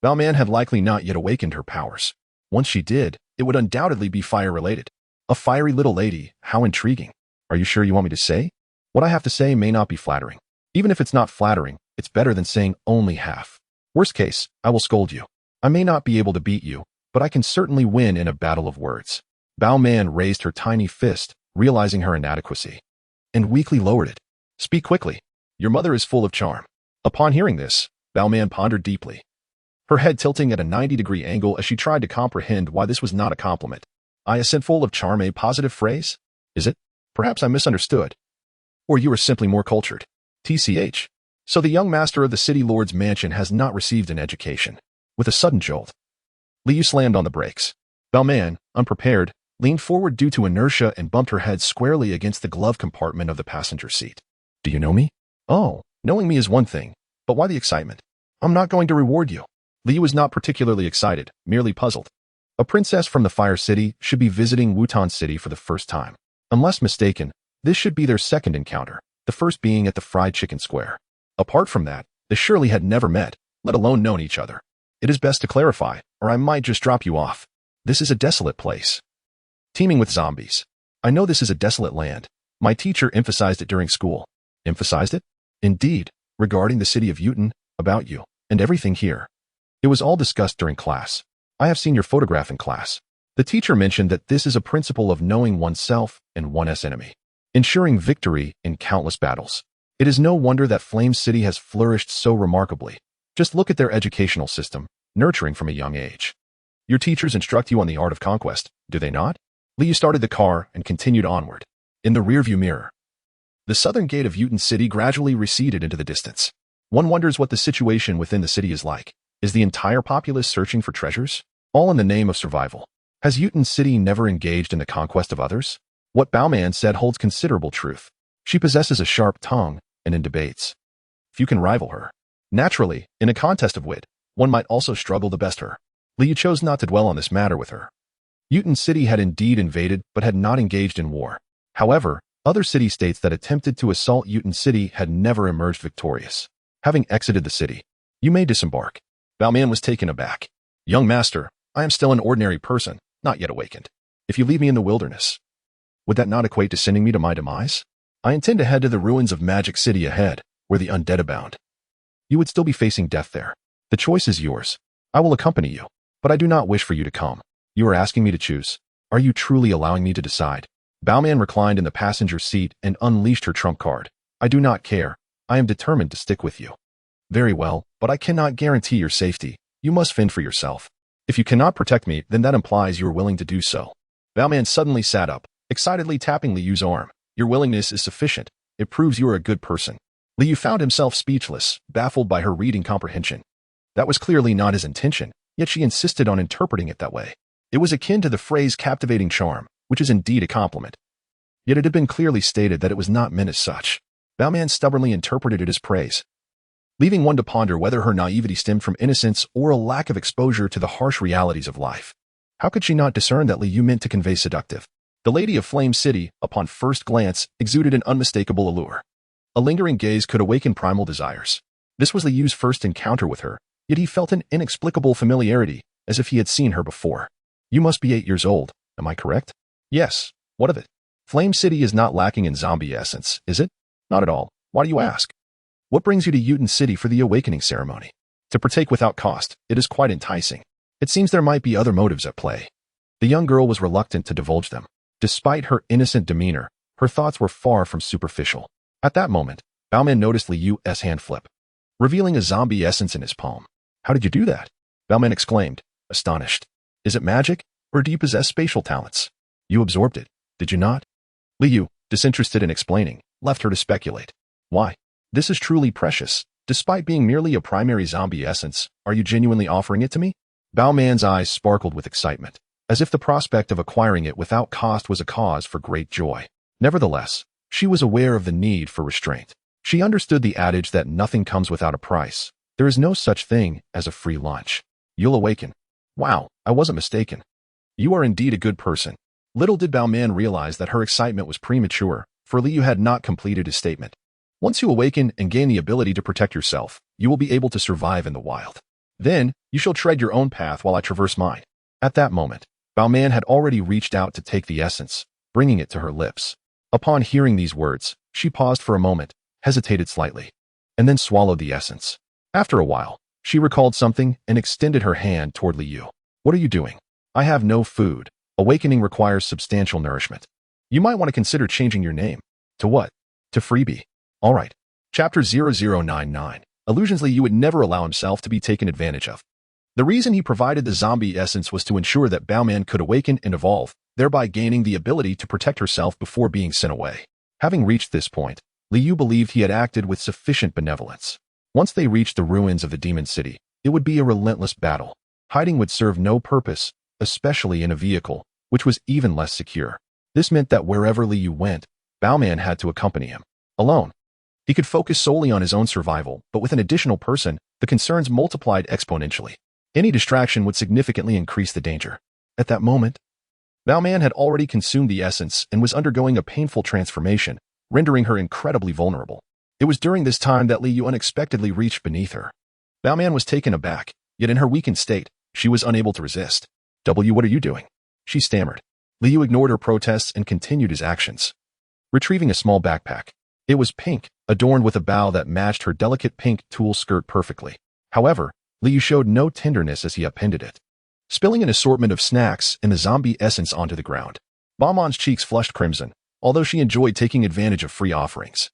Baoman had likely not yet awakened her powers. Once she did, it would undoubtedly be fire-related. A fiery little lady, how intriguing. Are you sure you want me to say? What I have to say may not be flattering. Even if it's not flattering, it's better than saying only half. Worst case, I will scold you. I may not be able to beat you, but I can certainly win in a battle of words. Baoman raised her tiny fist, realizing her inadequacy, and weakly lowered it. Speak quickly. Your mother is full of charm. Upon hearing this, Baoman pondered deeply, her head tilting at a 90-degree angle as she tried to comprehend why this was not a compliment. I assent full of charm, a positive phrase? Is it? Perhaps I misunderstood. Or you are simply more cultured. TCH. So the young master of the city lord's mansion has not received an education. With a sudden jolt, Liu slammed on the brakes. Balmain, unprepared, leaned forward due to inertia and bumped her head squarely against the glove compartment of the passenger seat. Do you know me? Oh, knowing me is one thing, but why the excitement? I'm not going to reward you. Liu was not particularly excited, merely puzzled. A princess from the Fire City should be visiting Wutan City for the first time. Unless mistaken, this should be their second encounter, the first being at the Fried Chicken Square. Apart from that, they surely had never met, let alone known each other. It is best to clarify, or I might just drop you off. This is a desolate place, teeming with zombies. I know this is a desolate land. My teacher emphasized it during school. Emphasized it? Indeed, regarding the city of Wutan, about you, and everything here. It was all discussed during class. I have seen your photograph in class. The teacher mentioned that this is a principle of knowing oneself and one's enemy, ensuring victory in countless battles. It is no wonder that Flame City has flourished so remarkably. Just look at their educational system, nurturing from a young age. Your teachers instruct you on the art of conquest, do they not? Liu started the car and continued onward. In the rearview mirror, the southern gate of Wutan City gradually receded into the distance. One wonders what the situation within the city is like. Is the entire populace searching for treasures? All in the name of survival. Has Wutan City never engaged in the conquest of others? What Balmain said holds considerable truth. She possesses a sharp tongue, and in debates, few can rival her. Naturally, in a contest of wit, one might also struggle to best her. Liu chose not to dwell on this matter with her. Wutan City had indeed invaded, but had not engaged in war. However, other city-states that attempted to assault Wutan City had never emerged victorious. Having exited the city, you may disembark. Balmain was taken aback. Young master, I am still an ordinary person, not yet awakened. If you leave me in the wilderness, would that not equate to sending me to my demise? I intend to head to the ruins of Magic City ahead, where the undead abound. You would still be facing death there. The choice is yours. I will accompany you, but I do not wish for you to come. You are asking me to choose. Are you truly allowing me to decide? Balmain reclined in the passenger seat and unleashed her trump card. I do not care. I am determined to stick with you. Very well, but I cannot guarantee your safety. You must fend for yourself. If you cannot protect me, then that implies you are willing to do so. Balmain suddenly sat up, excitedly tapping Liu's arm. Your willingness is sufficient. It proves you are a good person. Liu found himself speechless, baffled by her reading comprehension. That was clearly not his intention, yet she insisted on interpreting it that way. It was akin to the phrase captivating charm, which is indeed a compliment. Yet it had been clearly stated that it was not meant as such. Balmain stubbornly interpreted it as praise, leaving one to ponder whether her naivety stemmed from innocence or a lack of exposure to the harsh realities of life. How could she not discern that Liu meant to convey seductive? The lady of Flame City, upon first glance, exuded an unmistakable allure. A lingering gaze could awaken primal desires. This was Liu's first encounter with her, yet he felt an inexplicable familiarity, as if he had seen her before. You must be 8 years old, am I correct? Yes. What of it? Flame City is not lacking in zombie essence, is it? Not at all. Why do you ask? What brings you to Wutan City for the awakening ceremony? To partake without cost, it is quite enticing. It seems there might be other motives at play. The young girl was reluctant to divulge them. Despite her innocent demeanor, her thoughts were far from superficial. At that moment, Balmain noticed Liu's hand flip, revealing a zombie essence in his palm. How did you do that? Balmain exclaimed, astonished. Is it magic, or do you possess spatial talents? You absorbed it, did you not? Liu, disinterested in explaining, left her to speculate. Why? This is truly precious. Despite being merely a primary zombie essence, are you genuinely offering it to me? Balmain's eyes sparkled with excitement, as if the prospect of acquiring it without cost was a cause for great joy. Nevertheless, she was aware of the need for restraint. She understood the adage that nothing comes without a price. There is no such thing as a free lunch. You'll awaken. Wow, I wasn't mistaken. You are indeed a good person. Little did Balmain realize that her excitement was premature, for Liu had not completed his statement. Once you awaken and gain the ability to protect yourself, you will be able to survive in the wild. Then, you shall tread your own path while I traverse mine. At that moment, Balmain had already reached out to take the essence, bringing it to her lips. Upon hearing these words, she paused for a moment, hesitated slightly, and then swallowed the essence. After a while, she recalled something and extended her hand toward Liu. What are you doing? I have no food. Awakening requires substantial nourishment. You might want to consider changing your name. To what? To Freebie. All right. Chapter 0099. Illusions. Liu would never allow himself to be taken advantage of. The reason he provided the zombie essence was to ensure that Balmain could awaken and evolve, thereby gaining the ability to protect herself before being sent away. Having reached this point, Liu believed he had acted with sufficient benevolence. Once they reached the ruins of the demon city, it would be a relentless battle. Hiding would serve no purpose, especially in a vehicle, which was even less secure. This meant that wherever Liu went, Baoman had to accompany him. Alone, he could focus solely on his own survival, but with an additional person, the concerns multiplied exponentially. Any distraction would significantly increase the danger. At that moment, Baoman had already consumed the essence and was undergoing a painful transformation, rendering her incredibly vulnerable. It was during this time that Liu unexpectedly reached beneath her. Baoman was taken aback, yet in her weakened state, she was unable to resist. What are you doing?" she stammered. Liu ignored her protests and continued his actions. Retrieving a small backpack. It was pink, adorned with a bow that matched her delicate pink tulle skirt perfectly. However, Liu showed no tenderness as he appended it, spilling an assortment of snacks and the zombie essence onto the ground. Baoman's cheeks flushed crimson, although she enjoyed taking advantage of free offerings.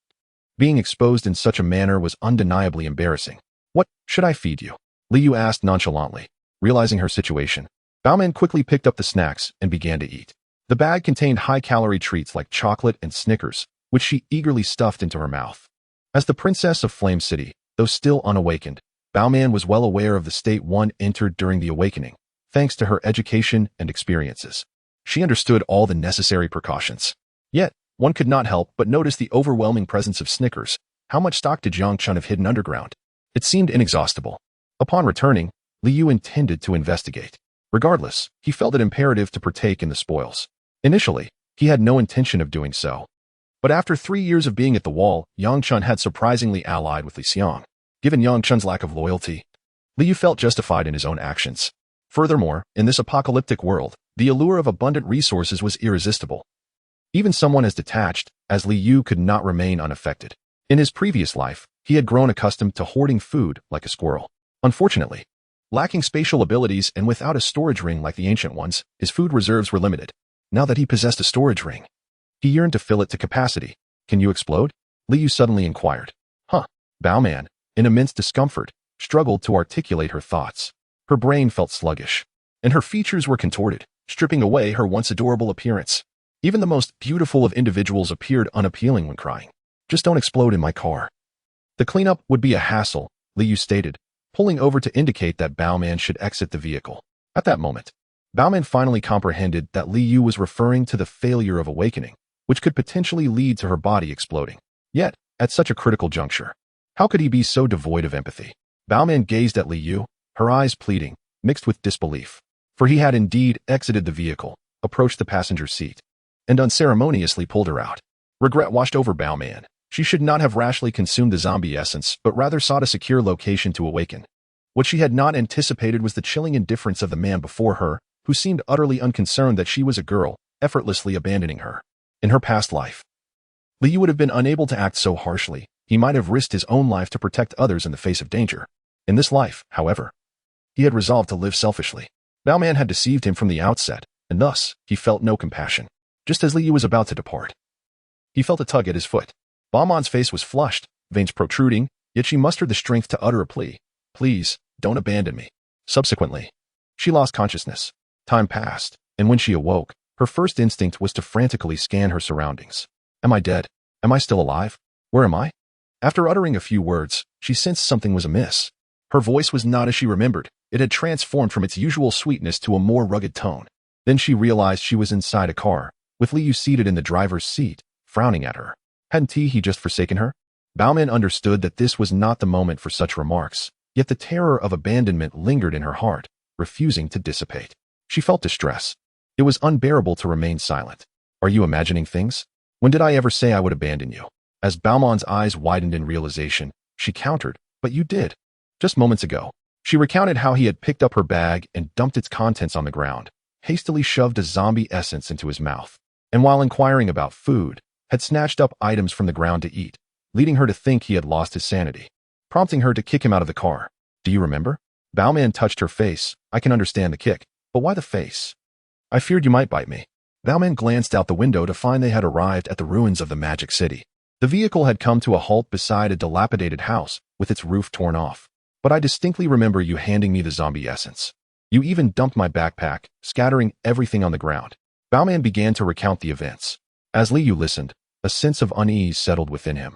Being exposed in such a manner was undeniably embarrassing. "What should I feed you?" Liu asked nonchalantly. Realizing her situation, Baoman quickly picked up the snacks and began to eat. The bag contained high-calorie treats like chocolate and Snickers, which she eagerly stuffed into her mouth. As the princess of Flame City, though still unawakened, Baoman was well aware of the state one entered during the awakening, thanks to her education and experiences. She understood all the necessary precautions. Yet, one could not help but notice the overwhelming presence of Snickers. How much stock did Jiang Chun have hidden underground? It seemed inexhaustible. Upon returning, Liu intended to investigate. Regardless, he felt it imperative to partake in the spoils. Initially, he had no intention of doing so. But after 3 years of being at the wall, Yang Chun had surprisingly allied with Li Xiang. Given Yang Chun's lack of loyalty, Liu felt justified in his own actions. Furthermore, in this apocalyptic world, the allure of abundant resources was irresistible. Even someone as detached as Liu could not remain unaffected. In his previous life, he had grown accustomed to hoarding food like a squirrel. Unfortunately, lacking spatial abilities and without a storage ring like the ancient ones, his food reserves were limited. Now that he possessed a storage ring, he yearned to fill it to capacity. "Can you explode?" Liu suddenly inquired. Baoman, in immense discomfort, struggled to articulate her thoughts. Her brain felt sluggish, and her features were contorted, stripping away her once adorable appearance. Even the most beautiful of individuals appeared unappealing when crying. "Just don't explode in my car." The cleanup would be a hassle, Liu stated, pulling over to indicate that Baoman should exit the vehicle. At that moment, Baoman finally comprehended that Liu was referring to the failure of awakening, which could potentially lead to her body exploding. Yet, at such a critical juncture, how could he be so devoid of empathy? Baoman gazed at Liu, her eyes pleading, mixed with disbelief. For he had indeed exited the vehicle, approached the passenger seat, and unceremoniously pulled her out. Regret washed over Baoman. She should not have rashly consumed the zombie essence, but rather sought a secure location to awaken. What she had not anticipated was the chilling indifference of the man before her, who seemed utterly unconcerned that she was a girl, effortlessly abandoning her. In her past life, Liu would have been unable to act so harshly. He might have risked his own life to protect others in the face of danger. In this life, however, he had resolved to live selfishly. Baoman had deceived him from the outset, and thus, he felt no compassion. Just as Liu was about to depart, he felt a tug at his foot. Baoman's face was flushed, veins protruding, yet she mustered the strength to utter a plea. "Please, don't abandon me." Subsequently, she lost consciousness. Time passed, and when she awoke, her first instinct was to frantically scan her surroundings. "Am I dead? Am I still alive? Where am I?" After uttering a few words, she sensed something was amiss. Her voice was not as she remembered. It had transformed from its usual sweetness to a more rugged tone. Then she realized she was inside a car, with Liu seated in the driver's seat, frowning at her. Hadn't he just forsaken her? Baoman understood that this was not the moment for such remarks, yet the terror of abandonment lingered in her heart, refusing to dissipate. She felt distress. It was unbearable to remain silent. "Are you imagining things? When did I ever say I would abandon you?" As Baoman's eyes widened in realization, she countered, "But you did. Just moments ago." She recounted how he had picked up her bag and dumped its contents on the ground, hastily shoved a zombie essence into his mouth, and while inquiring about food, had snatched up items from the ground to eat, leading her to think he had lost his sanity, prompting her to kick him out of the car. "Do you remember?" Baoman touched her face. "I can understand the kick, but why the face?" "I feared you might bite me." Baoman glanced out the window to find they had arrived at the ruins of the Magic City. The vehicle had come to a halt beside a dilapidated house with its roof torn off. "But I distinctly remember you handing me the zombie essence. You even dumped my backpack, scattering everything on the ground." Baoman began to recount the events. As Liu listened, a sense of unease settled within him.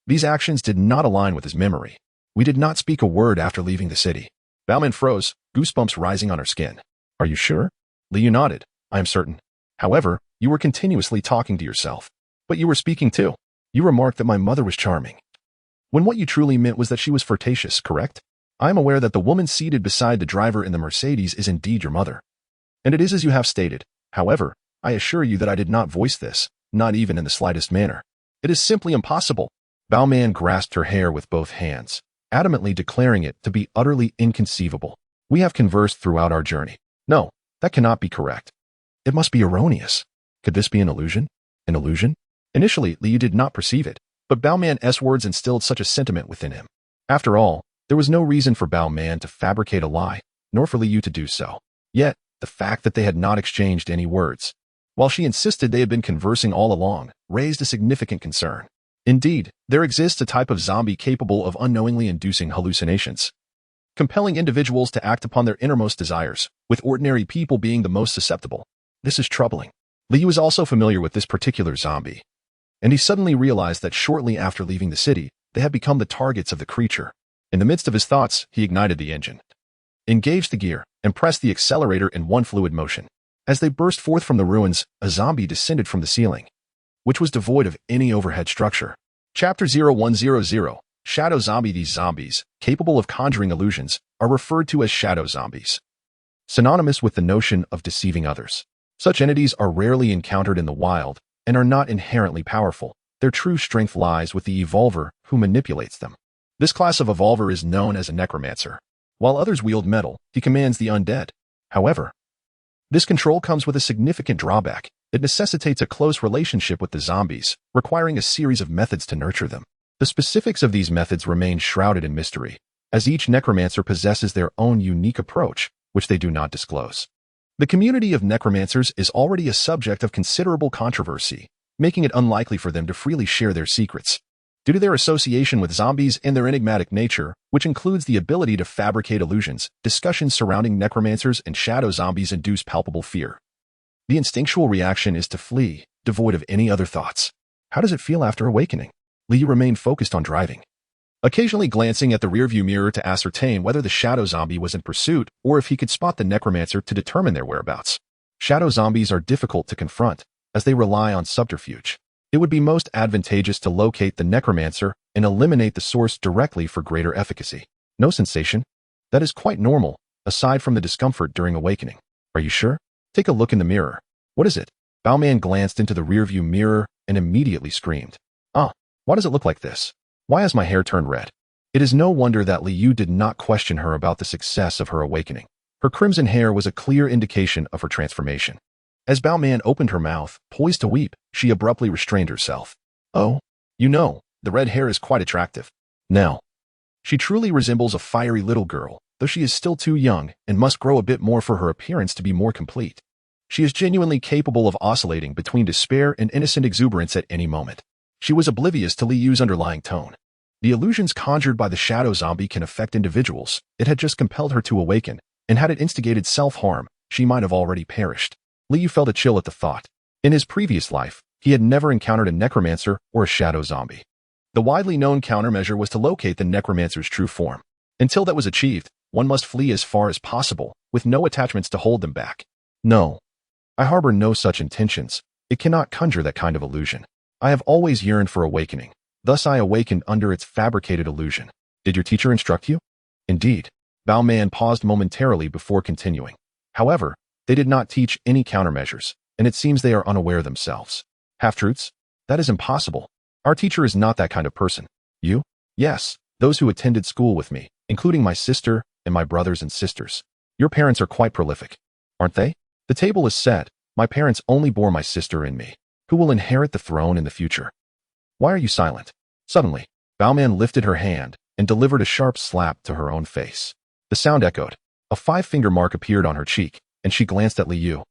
These actions did not align with his memory. "We did not speak a word after leaving the city." Baoman froze, goosebumps rising on her skin. Are you sure? Liu nodded. I am certain. However, you were continuously talking to yourself. But you were speaking too. You remarked that my mother was charming. When what you truly meant was that she was flirtatious, correct? I am aware that the woman seated beside the driver in the Mercedes is indeed your mother. And it is as you have stated. However, I assure you that I did not voice this, not even in the slightest manner. It is simply impossible. Baoman grasped her hair with both hands, adamantly declaring it to be utterly inconceivable. We have conversed throughout our journey. No, that cannot be correct. It must be erroneous. Could this be an illusion? An illusion? Initially, Liu did not perceive it, but Baoman's words instilled such a sentiment within him. After all, there was no reason for Baoman to fabricate a lie, nor for Liu to do so. Yet, the fact that they had not exchanged any words, while she insisted they had been conversing all along, raised a significant concern. Indeed, there exists a type of zombie capable of unknowingly inducing hallucinations, compelling individuals to act upon their innermost desires, with ordinary people being the most susceptible. This is troubling. Liu was also familiar with this particular zombie, and he suddenly realized that shortly after leaving the city, they had become the targets of the creature. In the midst of his thoughts, he ignited the engine, engaged the gear, and pressed the accelerator in one fluid motion. As they burst forth from the ruins, a zombie descended from the ceiling, which was devoid of any overhead structure. Chapter 0100, Shadow Zombie. These zombies, capable of conjuring illusions, are referred to as shadow zombies, synonymous with the notion of deceiving others. Such entities are rarely encountered in the wild and are not inherently powerful. Their true strength lies with the evolver who manipulates them. This class of evolver is known as a necromancer. While others wield metal, he commands the undead. However, this control comes with a significant drawback. It necessitates a close relationship with the zombies, requiring a series of methods to nurture them. The specifics of these methods remain shrouded in mystery, as each necromancer possesses their own unique approach, which they do not disclose. The community of necromancers is already a subject of considerable controversy, making it unlikely for them to freely share their secrets. Due to their association with zombies and their enigmatic nature, which includes the ability to fabricate illusions, discussions surrounding necromancers and shadow zombies induce palpable fear. The instinctual reaction is to flee, devoid of any other thoughts. How does it feel after awakening? Liu remained focused on driving, occasionally glancing at the rearview mirror to ascertain whether the shadow zombie was in pursuit or if he could spot the necromancer to determine their whereabouts. Shadow zombies are difficult to confront, as they rely on subterfuge. It would be most advantageous to locate the necromancer and eliminate the source directly for greater efficacy. No sensation? That is quite normal, aside from the discomfort during awakening. Are you sure? Take a look in the mirror. What is it? Baoman glanced into the rearview mirror and immediately screamed. Why does it look like this? Why has my hair turned red? It is no wonder that Liu did not question her about the success of her awakening. Her crimson hair was a clear indication of her transformation. As Baoman opened her mouth, poised to weep, she abruptly restrained herself. Oh, you know, the red hair is quite attractive. Now, she truly resembles a fiery little girl, though she is still too young and must grow a bit more for her appearance to be more complete. She is genuinely capable of oscillating between despair and innocent exuberance at any moment. She was oblivious to Liu's underlying tone. The illusions conjured by the shadow zombie can affect individuals. It had just compelled her to awaken, and had it instigated self-harm, she might have already perished. Liu felt a chill at the thought. In his previous life, he had never encountered a necromancer or a shadow zombie. The widely known countermeasure was to locate the necromancer's true form. Until that was achieved, one must flee as far as possible, with no attachments to hold them back. No, I harbor no such intentions. It cannot conjure that kind of illusion. I have always yearned for awakening. Thus I awakened under its fabricated illusion. Did your teacher instruct you? Indeed. Baoman paused momentarily before continuing. However, they did not teach any countermeasures, and it seems they are unaware themselves. Half-truths? That is impossible. Our teacher is not that kind of person. You? Yes, those who attended school with me, including my sister and my brothers and sisters. Your parents are quite prolific, aren't they? The table is set. My parents only bore my sister and me, who will inherit the throne in the future. Why are you silent? Suddenly, Baoman lifted her hand and delivered a sharp slap to her own face. The sound echoed. A 5-finger mark appeared on her cheek, and she glanced at Liu,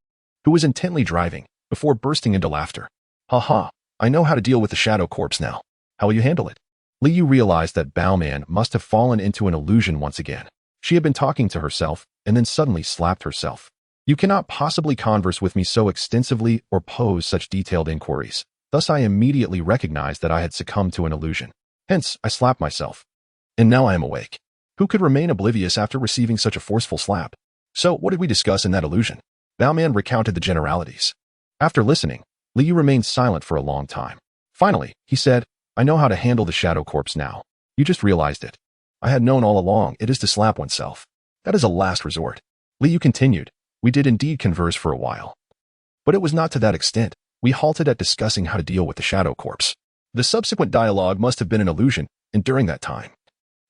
who was intently driving, before bursting into laughter. Ha ha, I know how to deal with the shadow corpse now. How will you handle it? Liu realized that Baoman must have fallen into an illusion once again. She had been talking to herself, and then suddenly slapped herself. You cannot possibly converse with me so extensively or pose such detailed inquiries. Thus I immediately recognized that I had succumbed to an illusion. Hence, I slapped myself. And now I am awake. Who could remain oblivious after receiving such a forceful slap? So, what did we discuss in that illusion? Baoman recounted the generalities. After listening, Liu remained silent for a long time. Finally, he said, I know how to handle the shadow corpse now. You just realized it. I had known all along it is to slap oneself. That is a last resort. Liu continued, we did indeed converse for a while. But it was not to that extent. We halted at discussing how to deal with the shadow corpse. The subsequent dialogue must have been an illusion, and during that time,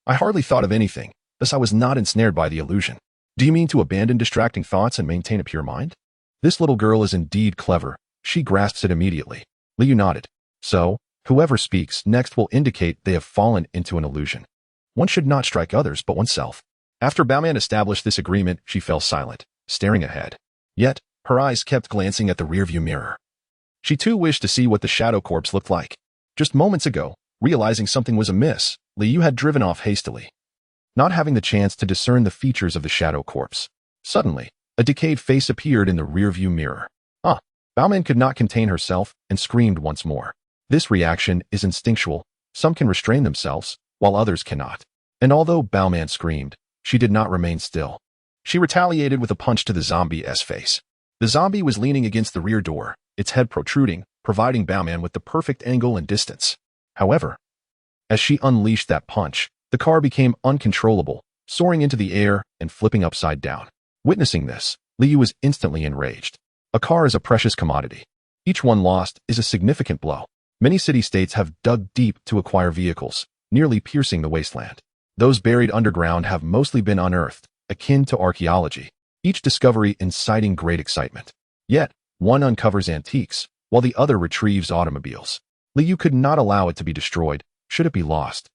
I hardly thought of anything, thus I was not ensnared by the illusion. Do you mean to abandon distracting thoughts and maintain a pure mind? This little girl is indeed clever. She grasps it immediately. Liu nodded. So, whoever speaks next will indicate they have fallen into an illusion. One should not strike others but oneself. After Baoman established this agreement, she fell silent, staring ahead. Yet, her eyes kept glancing at the rearview mirror. She too wished to see what the shadow corpse looked like. Just moments ago, realizing something was amiss, Liu had driven off hastily, not having the chance to discern the features of the shadow corpse. Suddenly, a decayed face appeared in the rearview mirror. Baoman could not contain herself and screamed once more. This reaction is instinctual. Some can restrain themselves, while others cannot. And although Baoman screamed, she did not remain still. She retaliated with a punch to the zombie's face. The zombie was leaning against the rear door, its head protruding, providing Baoman with the perfect angle and distance. However, as she unleashed that punch, the car became uncontrollable, soaring into the air and flipping upside down. Witnessing this, Liu was instantly enraged. A car is a precious commodity. Each one lost is a significant blow. Many city-states have dug deep to acquire vehicles, nearly piercing the wasteland. Those buried underground have mostly been unearthed, akin to archaeology, each discovery inciting great excitement. Yet, one uncovers antiques, while the other retrieves automobiles. Liu could not allow it to be destroyed, should it be lost.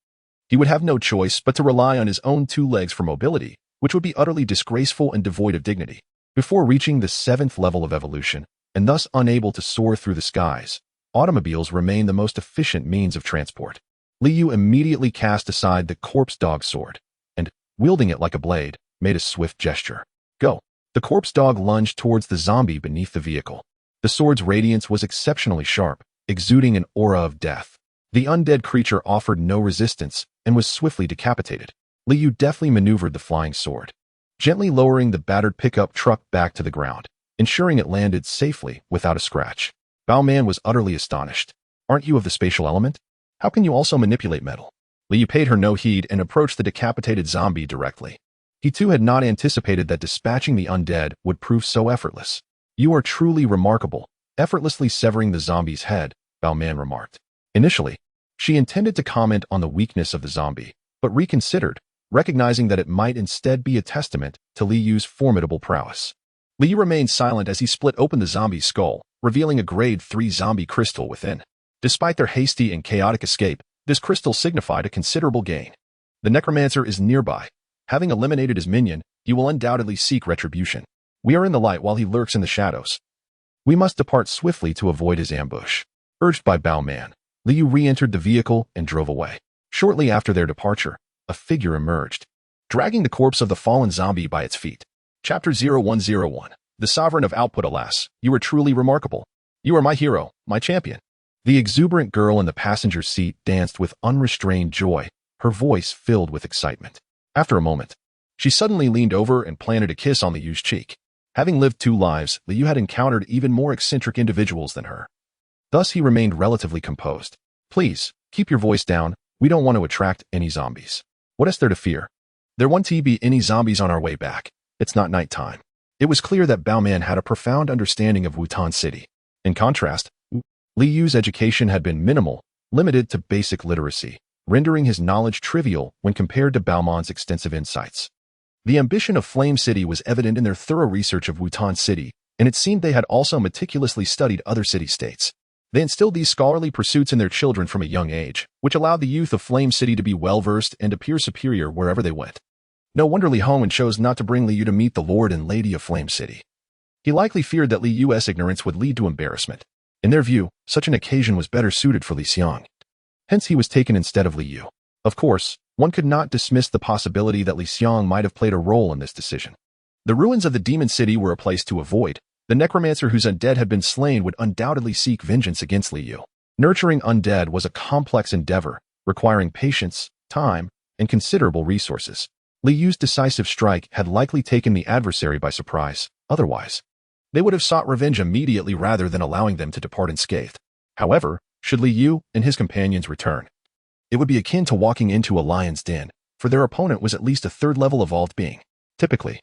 He would have no choice but to rely on his own two legs for mobility, which would be utterly disgraceful and devoid of dignity. Before reaching the 7th level of evolution, and thus unable to soar through the skies, automobiles remain the most efficient means of transport. Liu immediately cast aside the corpse dog sword, and, wielding it like a blade, made a swift gesture. Go! The corpse dog lunged towards the zombie beneath the vehicle. The sword's radiance was exceptionally sharp, exuding an aura of death. The undead creature offered no resistance and was swiftly decapitated. Liu deftly maneuvered the flying sword, gently lowering the battered pickup truck back to the ground, ensuring it landed safely without a scratch. Baoman was utterly astonished. Aren't you of the spatial element? How can you also manipulate metal? Liu paid her no heed and approached the decapitated zombie directly. He too had not anticipated that dispatching the undead would prove so effortless. You are truly remarkable, effortlessly severing the zombie's head, Baoman remarked. Initially, she intended to comment on the weakness of the zombie, but reconsidered, recognizing that it might instead be a testament to Liu's formidable prowess. Liu remained silent as he split open the zombie's skull, revealing a grade 3 zombie crystal within. Despite their hasty and chaotic escape, this crystal signified a considerable gain. The necromancer is nearby. Having eliminated his minion, he will undoubtedly seek retribution. We are in the light while he lurks in the shadows. We must depart swiftly to avoid his ambush. Urged by Baoman, Liu re-entered the vehicle and drove away. Shortly after their departure, a figure emerged, dragging the corpse of the fallen zombie by its feet. Chapter 0101. The Sovereign of Output. Alas, you are truly remarkable. You are my hero, my champion. The exuberant girl in the passenger seat danced with unrestrained joy, her voice filled with excitement. After a moment, she suddenly leaned over and planted a kiss on Liu's cheek. Having lived 2 lives, Liu had encountered even more eccentric individuals than her. Thus he remained relatively composed. Please, keep your voice down. We don't want to attract any zombies. What is there to fear? There won't be any zombies on our way back. It's not nighttime. It was clear that Baoman had a profound understanding of Wutan City. In contrast, Liu's education had been minimal, limited to basic literacy, rendering his knowledge trivial when compared to Baoman's extensive insights. The ambition of Flame City was evident in their thorough research of Wutan City, and it seemed they had also meticulously studied other city-states. They instilled these scholarly pursuits in their children from a young age, which allowed the youth of Flame City to be well-versed and appear superior wherever they went. No wonder Li Hongwen chose not to bring Liu to meet the Lord and Lady of Flame City. He likely feared that Liu's ignorance would lead to embarrassment. In their view, such an occasion was better suited for Li Xiang. Hence he was taken instead of Liu. Of course, one could not dismiss the possibility that Li Xiang might have played a role in this decision. The ruins of the Demon City were a place to avoid. The necromancer whose undead had been slain would undoubtedly seek vengeance against Liu. Nurturing undead was a complex endeavor, requiring patience, time, and considerable resources. Li Yu's decisive strike had likely taken the adversary by surprise. Otherwise, they would have sought revenge immediately rather than allowing them to depart unscathed. However, should Li Yu and his companions return, it would be akin to walking into a lion's den, for their opponent was at least a third-level evolved being. Typically,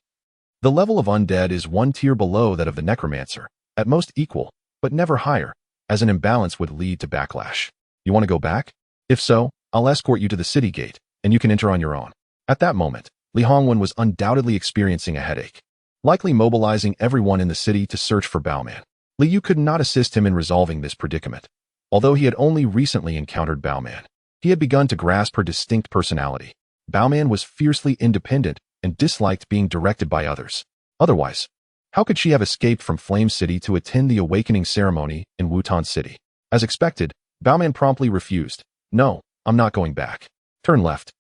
the level of undead is one tier below that of the necromancer, at most equal, but never higher, as an imbalance would lead to backlash. You want to go back? If so, I'll escort you to the city gate, and you can enter on your own. At that moment, Li Hongwen was undoubtedly experiencing a headache, likely mobilizing everyone in the city to search for Baoman. Li Yu could not assist him in resolving this predicament. Although he had only recently encountered Baoman, he had begun to grasp her distinct personality. Baoman was fiercely independent and disliked being directed by others. Otherwise, how could she have escaped from Flame City to attend the awakening ceremony in Wutan City? As expected, Baoman promptly refused. No, I'm not going back. Turn left.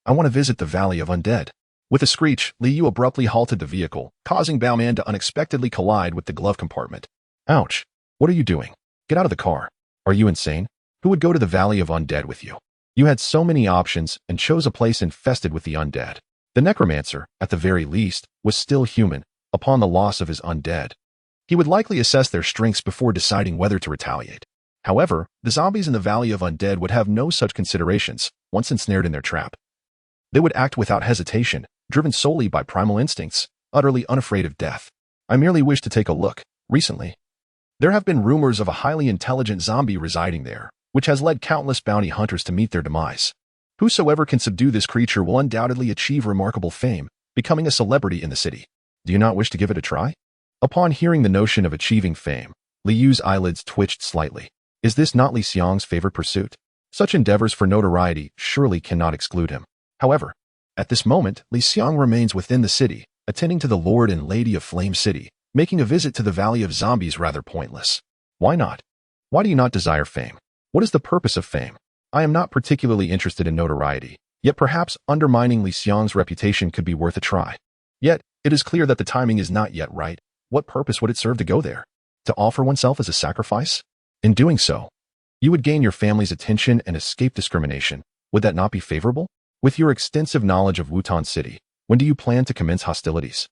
I want to visit the Valley of Undead. With a screech, Li Yu abruptly halted the vehicle, causing Baoman to unexpectedly collide with the glove compartment. Ouch. What are you doing? Get out of the car. Are you insane? Who would go to the Valley of Undead with you? You had so many options and chose a place infested with the undead. The necromancer, at the very least, was still human. Upon the loss of his undead, he would likely assess their strengths before deciding whether to retaliate. However, the zombies in the Valley of Undead would have no such considerations once ensnared in their trap. They would act without hesitation, driven solely by primal instincts, utterly unafraid of death. I merely wish to take a look. Recently, there have been rumors of a highly intelligent zombie residing there, which has led countless bounty hunters to meet their demise. Whosoever can subdue this creature will undoubtedly achieve remarkable fame, becoming a celebrity in the city. Do you not wish to give it a try? Upon hearing the notion of achieving fame, Li Yu's eyelids twitched slightly. Is this not Li Xiang's favorite pursuit? Such endeavors for notoriety surely cannot exclude him. However, at this moment, Li Xiang remains within the city, attending to the Lord and Lady of Flame City, making a visit to the Valley of Zombies rather pointless. Why not? Why do you not desire fame? What is the purpose of fame? I am not particularly interested in notoriety, yet perhaps undermining Li Xiang's reputation could be worth a try. Yet, it is clear that the timing is not yet right. What purpose would it serve to go there? To offer oneself as a sacrifice? In doing so, you would gain your family's attention and escape discrimination. Would that not be favorable? With your extensive knowledge of Wutan City, when do you plan to commence hostilities?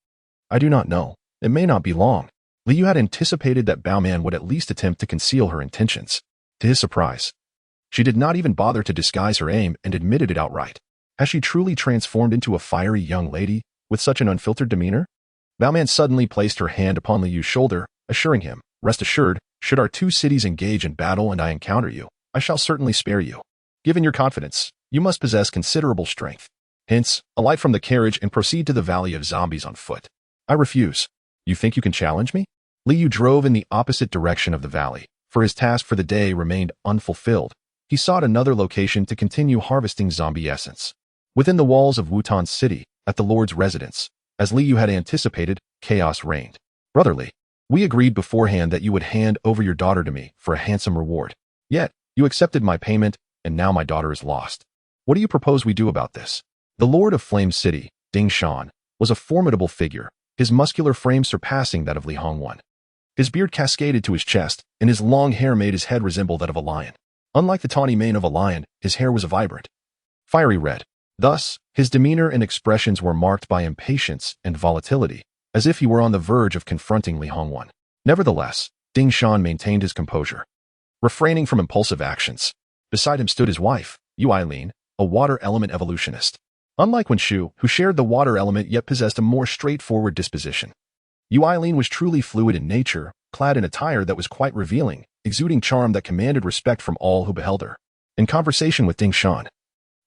I do not know. It may not be long. Li Yu had anticipated that Baoman would at least attempt to conceal her intentions. To his surprise, she did not even bother to disguise her aim and admitted it outright. Has she truly transformed into a fiery young lady with such an unfiltered demeanor? Baoman suddenly placed her hand upon Li Yu's shoulder, assuring him, rest assured, should our two cities engage in battle and I encounter you, I shall certainly spare you. Given your confidence, you must possess considerable strength. Hence, alight from the carriage and proceed to the Valley of Zombies on foot. I refuse. You think you can challenge me? Li Yu drove in the opposite direction of the valley, for his task for the day remained unfulfilled. He sought another location to continue harvesting zombie essence. Within the walls of Wutan City, at the Lord's residence, as Li Yu had anticipated, chaos reigned. Brotherly, we agreed beforehand that you would hand over your daughter to me for a handsome reward. Yet, you accepted my payment, and now my daughter is lost. What do you propose we do about this? The Lord of Flame City, Ding Shan, was a formidable figure, his muscular frame surpassing that of Li Hongwen. His beard cascaded to his chest, and his long hair made his head resemble that of a lion. Unlike the tawny mane of a lion, his hair was a vibrant, fiery red. Thus, his demeanor and expressions were marked by impatience and volatility, as if he were on the verge of confronting Li Hongwen. Nevertheless, Ding Shan maintained his composure, refraining from impulsive actions. Beside him stood his wife, Yu Eileen, a water element evolutionist. Unlike Wen Shu, who shared the water element yet possessed a more straightforward disposition, Yu Eileen was truly fluid in nature, clad in attire that was quite revealing, exuding charm that commanded respect from all who beheld her. In conversation with Ding Shan,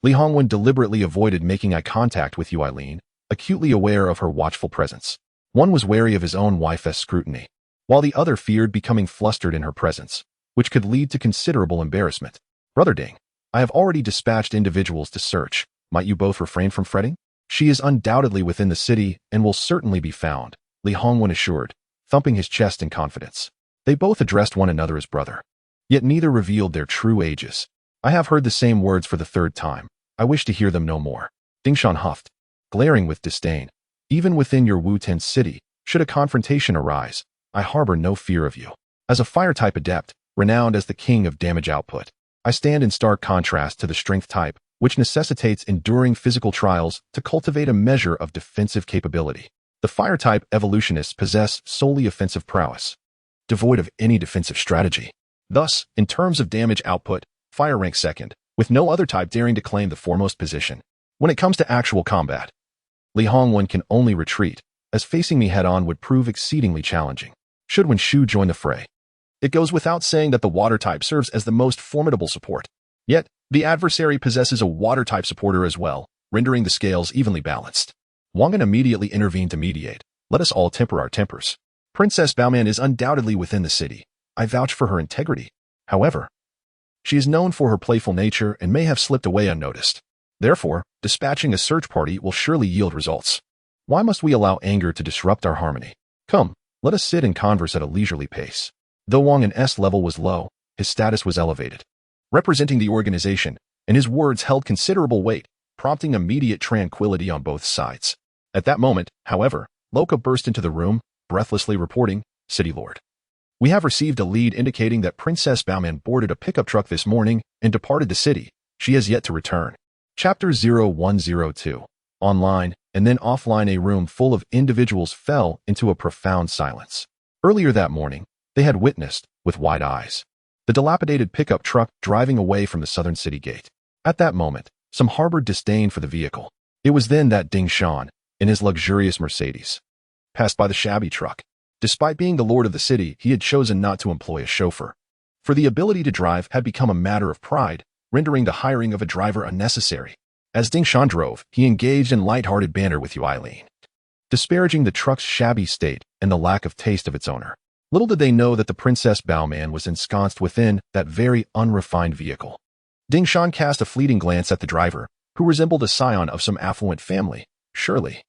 Li Hongwen deliberately avoided making eye contact with Yu Eileen, acutely aware of her watchful presence. One was wary of his own wife's scrutiny, while the other feared becoming flustered in her presence, which could lead to considerable embarrassment. Brother Ding, I have already dispatched individuals to search. Might you both refrain from fretting? She is undoubtedly within the city and will certainly be found, Li Hongwen assured, thumping his chest in confidence. They both addressed one another as brother, yet neither revealed their true ages. I have heard the same words for the third time. I wish to hear them no more. Ding Shan huffed, glaring with disdain. Even within your Wutan City, should a confrontation arise, I harbor no fear of you. As a fire-type adept, renowned as the king of damage output, I stand in stark contrast to the strength type, which necessitates enduring physical trials to cultivate a measure of defensive capability. The fire-type evolutionists possess solely offensive prowess, devoid of any defensive strategy. Thus, in terms of damage output, fire ranks second, with no other type daring to claim the foremost position. When it comes to actual combat, Liang can only retreat, as facing me head-on would prove exceedingly challenging. Should Wen Shu join the fray, it goes without saying that the water type serves as the most formidable support. Yet, the adversary possesses a water type supporter as well, rendering the scales evenly balanced. Wang immediately intervened to mediate. Let us all temper our tempers. Princess Baoman is undoubtedly within the city. I vouch for her integrity. However, she is known for her playful nature and may have slipped away unnoticed. Therefore, dispatching a search party will surely yield results. Why must we allow anger to disrupt our harmony? Come, let us sit and converse at a leisurely pace. Though Wang's level was low, his status was elevated, representing the organization, and his words held considerable weight, prompting immediate tranquility on both sides. At that moment, however, Loka burst into the room, breathlessly reporting, City Lord. We have received a lead indicating that Princess Baoman boarded a pickup truck this morning and departed the city. She has yet to return. Chapter 0102. Online, and then offline, a room full of individuals fell into a profound silence. Earlier that morning, they had witnessed, with wide eyes, the dilapidated pickup truck driving away from the southern city gate. At that moment, some harbored disdain for the vehicle. It was then that Ding Shan, in his luxurious Mercedes, passed by the shabby truck. Despite being the lord of the city, he had chosen not to employ a chauffeur, for the ability to drive had become a matter of pride, rendering the hiring of a driver unnecessary. As Ding Shan drove, he engaged in light-hearted banter with Liang, disparaging the truck's shabby state and the lack of taste of its owner. Little did they know that the Princess Baoman was ensconced within that very unrefined vehicle. Ding Shan cast a fleeting glance at the driver, who resembled a scion of some affluent family. Surely,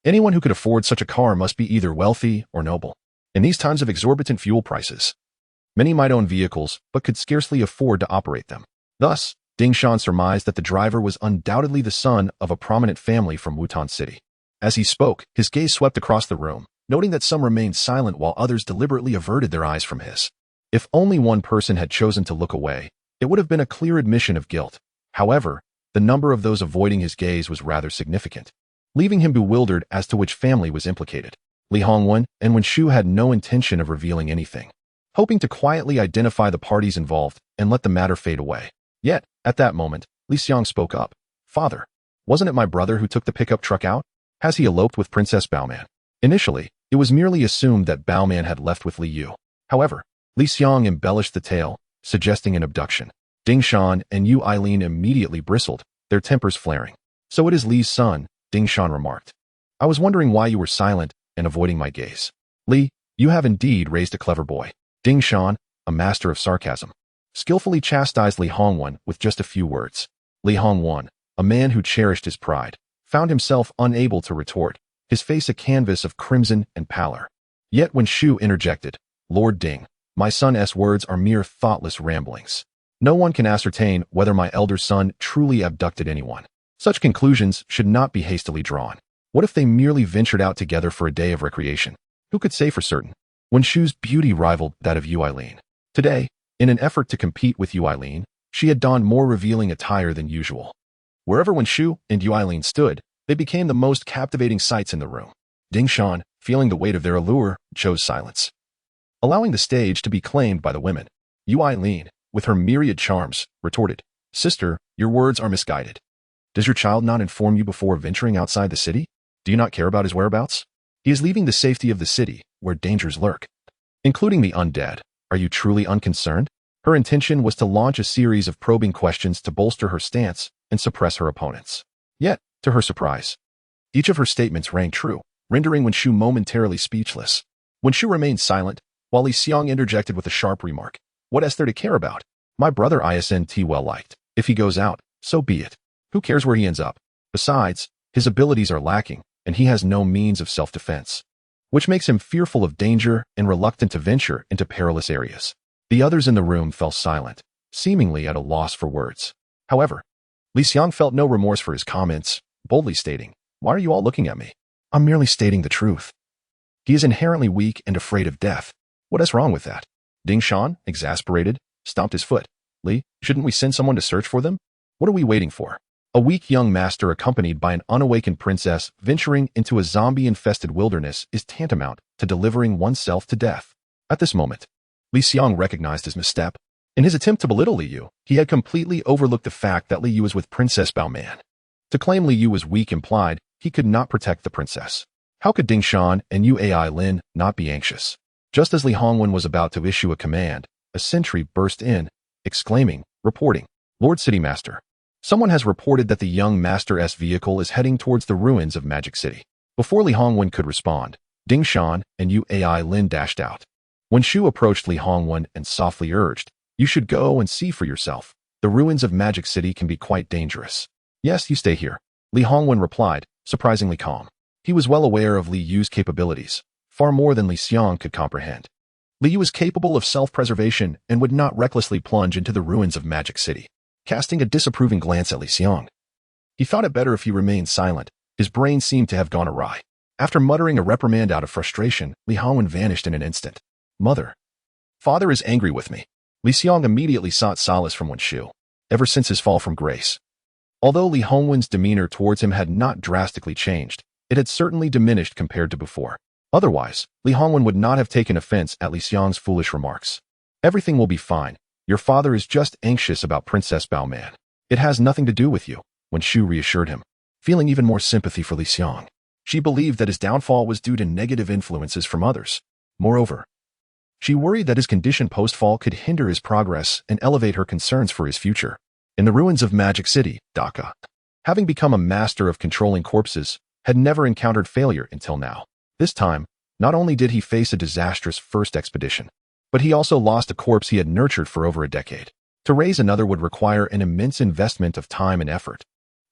anyone who could afford such a car must be either wealthy or noble. In these times of exorbitant fuel prices, many might own vehicles but could scarcely afford to operate them. Thus, Ding Shan surmised that the driver was undoubtedly the son of a prominent family from Wutan City. As he spoke, his gaze swept across the room, noting that some remained silent while others deliberately averted their eyes from his. If only one person had chosen to look away, it would have been a clear admission of guilt. However, the number of those avoiding his gaze was rather significant, leaving him bewildered as to which family was implicated. Liang and Wen Shu had no intention of revealing anything, hoping to quietly identify the parties involved and let the matter fade away. Yet, at that moment, Liang spoke up. Father, wasn't it my brother who took the pickup truck out? Has he eloped with Princess Baoman? Initially, it was merely assumed that Baoman had left with Li Yu. However, Liang embellished the tale, suggesting an abduction. Ding Shan and Yu Eileen immediately bristled, their tempers flaring. So it is Li's son, Ding Shan remarked. I was wondering why you were silent and avoiding my gaze. Li, you have indeed raised a clever boy. Ding Shan, a master of sarcasm, skillfully chastised Liang with just a few words. Liang, a man who cherished his pride, found himself unable to retort, his face a canvas of crimson and pallor. Yet when Shu interjected, Lord Ding, my son's words are mere thoughtless ramblings. No one can ascertain whether my elder son truly abducted anyone. Such conclusions should not be hastily drawn. What if they merely ventured out together for a day of recreation? Who could say for certain? When Shu's beauty rivaled that of Yu Eileen. Today, in an effort to compete with Yu Eileen, she had donned more revealing attire than usual. Wherever Wen Shu and Yu Eileen stood, they became the most captivating sights in the room. Ding Shan, feeling the weight of their allure, chose silence, allowing the stage to be claimed by the women. Yu Eileen, with her myriad charms, retorted, Sister, your words are misguided. Does your child not inform you before venturing outside the city? Do you not care about his whereabouts? He is leaving the safety of the city, where dangers lurk, including the undead. Are you truly unconcerned? Her intention was to launch a series of probing questions to bolster her stance and suppress her opponents. Yet, to her surprise, each of her statements rang true, rendering Wen Shu momentarily speechless. Wen Shu remained silent, while Liang interjected with a sharp remark. What is there to care about? My brother isn't well liked. If he goes out, so be it. Who cares where he ends up? Besides, his abilities are lacking, and he has no means of self-defense, which makes him fearful of danger and reluctant to venture into perilous areas. The others in the room fell silent, seemingly at a loss for words. However, Liang felt no remorse for his comments, boldly stating, Why are you all looking at me? I'm merely stating the truth. He is inherently weak and afraid of death. What is wrong with that? Ding Shan, exasperated, stomped his foot. Li, shouldn't we send someone to search for them? What are we waiting for? A weak young master accompanied by an unawakened princess venturing into a zombie-infested wilderness is tantamount to delivering oneself to death. At this moment, Liang recognized his misstep. In his attempt to belittle Liu, he had completely overlooked the fact that Liu was with Princess Baoman. To claim Liu was weak implied he could not protect the princess. How could Dingshan and Yuai Lin not be anxious? Just as Li Hongwen was about to issue a command, a sentry burst in, exclaiming, reporting, Lord City Master. Someone has reported that the young Master's vehicle is heading towards the ruins of Magic City. Before Li Hongwen could respond, Dingshan and Yuai Lin dashed out. When Shu approached Li Hongwen and softly urged, you should go and see for yourself. The ruins of Magic City can be quite dangerous. Yes, you stay here. Li Hongwen replied, surprisingly calm. He was well aware of Li Yu's capabilities, far more than Li Xiang could comprehend. Li Yu was capable of self-preservation and would not recklessly plunge into the ruins of Magic City. Casting a disapproving glance at Li Xiang, he thought it better if he remained silent. His brain seemed to have gone awry. After muttering a reprimand out of frustration, Li Hongwen vanished in an instant. Mother. Father is angry with me. Li Xiang immediately sought solace from Wen Shu, ever since his fall from grace. Although Li Hongwen's demeanor towards him had not drastically changed, it had certainly diminished compared to before. Otherwise, Li Hongwen would not have taken offense at Li Xiang's foolish remarks. Everything will be fine. Your father is just anxious about Princess Baoman. It has nothing to do with you, Wen Shu reassured him, feeling even more sympathy for Li Xiang. She believed that his downfall was due to negative influences from others. Moreover, she worried that his condition post-fall could hinder his progress and elevate her concerns for his future. In the ruins of Magic City, Daka, having become a master of controlling corpses, had never encountered failure until now. This time, not only did he face a disastrous first expedition, but he also lost a corpse he had nurtured for over a decade. To raise another would require an immense investment of time and effort,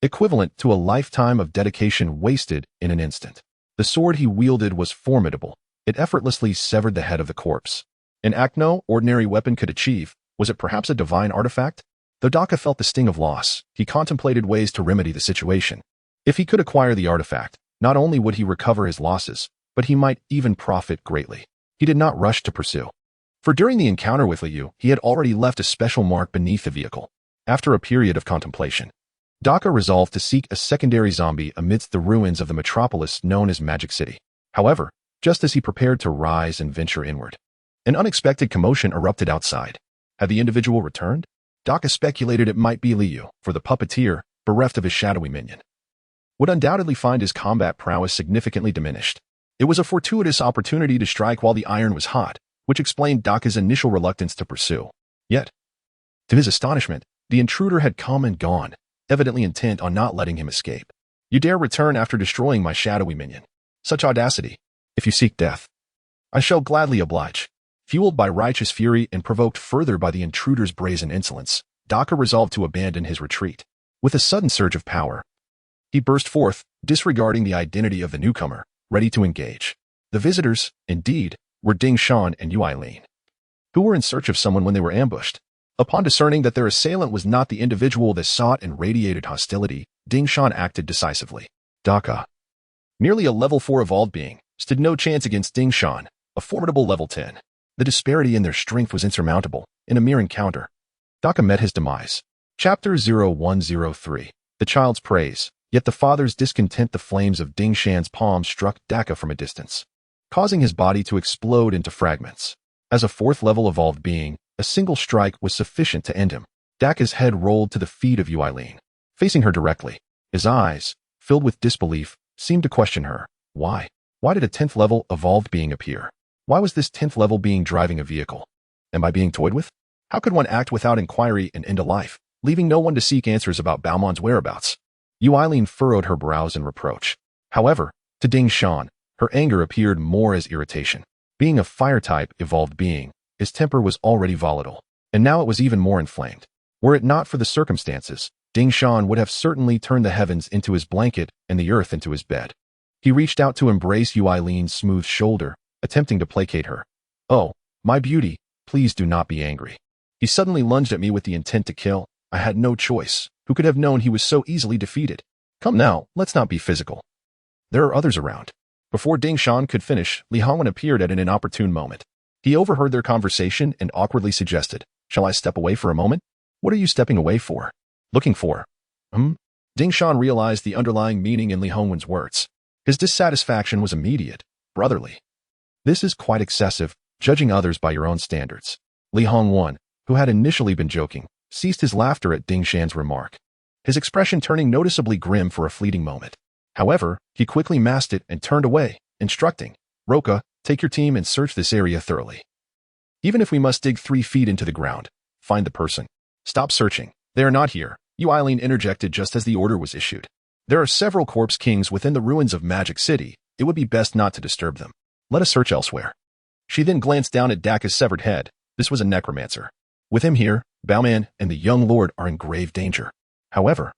equivalent to a lifetime of dedication wasted in an instant. The sword he wielded was formidable. It effortlessly severed the head of the corpse. An act no ordinary weapon could achieve. Was it perhaps a divine artifact? Though Daka felt the sting of loss, he contemplated ways to remedy the situation. If he could acquire the artifact, not only would he recover his losses, but he might even profit greatly. He did not rush to pursue. For during the encounter with Liu, he had already left a special mark beneath the vehicle. After a period of contemplation, Daka resolved to seek a secondary zombie amidst the ruins of the metropolis known as Magic City. However, just as he prepared to rise and venture inward, an unexpected commotion erupted outside. Had the individual returned? Daka speculated it might be Liu, for the puppeteer, bereft of his shadowy minion, would undoubtedly find his combat prowess significantly diminished. It was a fortuitous opportunity to strike while the iron was hot, which explained Daka's initial reluctance to pursue. Yet, to his astonishment, the intruder had come and gone, evidently intent on not letting him escape. You dare return after destroying my shadowy minion. Such audacity. If you seek death, I shall gladly oblige. Fueled by righteous fury and provoked further by the intruder's brazen insolence, Daka resolved to abandon his retreat. With a sudden surge of power, he burst forth, disregarding the identity of the newcomer, ready to engage. The visitors, indeed, were Dingshan and Yuai Lin, who were in search of someone when they were ambushed. Upon discerning that their assailant was not the individual that sought and radiated hostility, Dingshan acted decisively. Daka, merely a level 4 evolved being, stood no chance against Dingshan, a formidable level 10. The disparity in their strength was insurmountable. In a mere encounter, Daka met his demise. Chapter 0103. The child's praise. Yet the father's discontent. The flames of Dingshan's palm struck Daka from a distance, causing his body to explode into fragments. As a 4th level evolved being, a single strike was sufficient to end him. Daka's head rolled to the feet of Yuai Lin, facing her directly. His eyes, filled with disbelief, seemed to question her. Why? Why did a 10th level evolved being appear? Why was this 10th level being driving a vehicle? Am I being toyed with? How could one act without inquiry and end a life, leaving no one to seek answers about Baomon's whereabouts? Yuai Lin furrowed her brows in reproach. However, to Dingshan, her anger appeared more as irritation. Being a fire-type evolved being, his temper was already volatile, and now it was even more inflamed. Were it not for the circumstances, Dingshan would have certainly turned the heavens into his blanket and the earth into his bed. He reached out to embrace Yuai Lin's smooth shoulder, attempting to placate her. Oh, my beauty, please do not be angry. He suddenly lunged at me with the intent to kill. I had no choice. Who could have known he was so easily defeated? Come now, let's not be physical. There are others around. Before Dingshan could finish, Li Hongwen appeared at an inopportune moment. He overheard their conversation and awkwardly suggested, shall I step away for a moment? What are you stepping away for? Looking for? Ding Shan realized the underlying meaning in Li Hongwen's words. His dissatisfaction was immediate, brotherly. This is quite excessive, judging others by your own standards. Li Hongwen, who had initially been joking, ceased his laughter at Ding Shan's remark, his expression turning noticeably grim for a fleeting moment. However, he quickly masked it and turned away, instructing, Roka, take your team and search this area thoroughly. Even if we must dig 3 feet into the ground, find the person. Stop searching. They are not here, Yu Eileen interjected just as the order was issued. There are several corpse kings within the ruins of Magic City. It would be best not to disturb them. Let us search elsewhere. She then glanced down at Daka's severed head. This was a necromancer. With him here, Baoman and the young lord are in grave danger. However,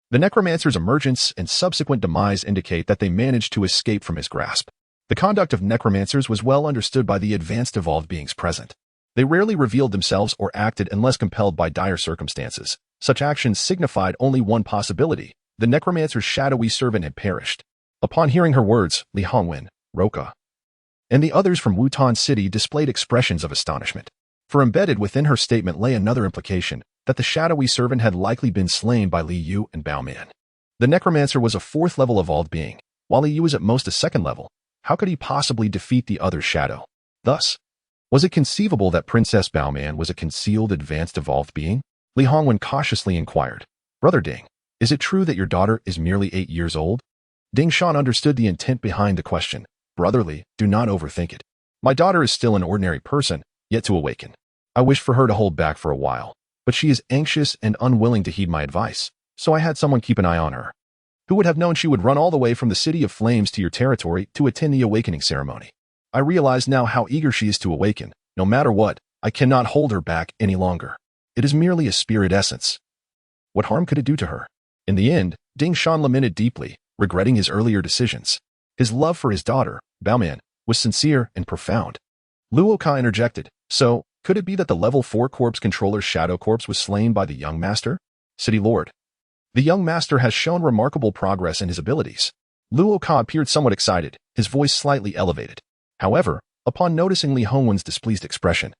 the necromancer's emergence and subsequent demise indicate that they managed to escape from his grasp. The conduct of necromancers was well understood by the advanced evolved beings present. They rarely revealed themselves or acted unless compelled by dire circumstances. Such actions signified only one possibility. The necromancer's shadowy servant had perished. Upon hearing her words, Li Hongwen, Roka, and the others from Wutan City displayed expressions of astonishment. For embedded within her statement lay another implication, that the shadowy servant had likely been slain by Li Yu and Baoman. The necromancer was a 4th-level evolved being, while Li Yu was at most a 2nd level. How could he possibly defeat the other's shadow? Thus, was it conceivable that Princess Baoman was a concealed advanced evolved being? Li Hongwen cautiously inquired, Brother Ding, is it true that your daughter is merely 8 years old? Ding Shan understood the intent behind the question. Brotherly, do not overthink it. My daughter is still an ordinary person, yet to awaken. I wish for her to hold back for a while, but she is anxious and unwilling to heed my advice, so I had someone keep an eye on her. Who would have known she would run all the way from the City of Flames to your territory to attend the awakening ceremony? I realize now how eager she is to awaken. No matter what, I cannot hold her back any longer. It is merely a spirit essence. What harm could it do to her? In the end, Ding Shan lamented deeply, regretting his earlier decisions. His love for his daughter, Baoman, was sincere and profound. Luo Ka interjected, so, could it be that the level 4 corpse controller's shadow corpse was slain by the young master? City Lord. The young master has shown remarkable progress in his abilities. Luo Ka appeared somewhat excited, his voice slightly elevated. However, upon noticing Li Hongwen's displeased expression,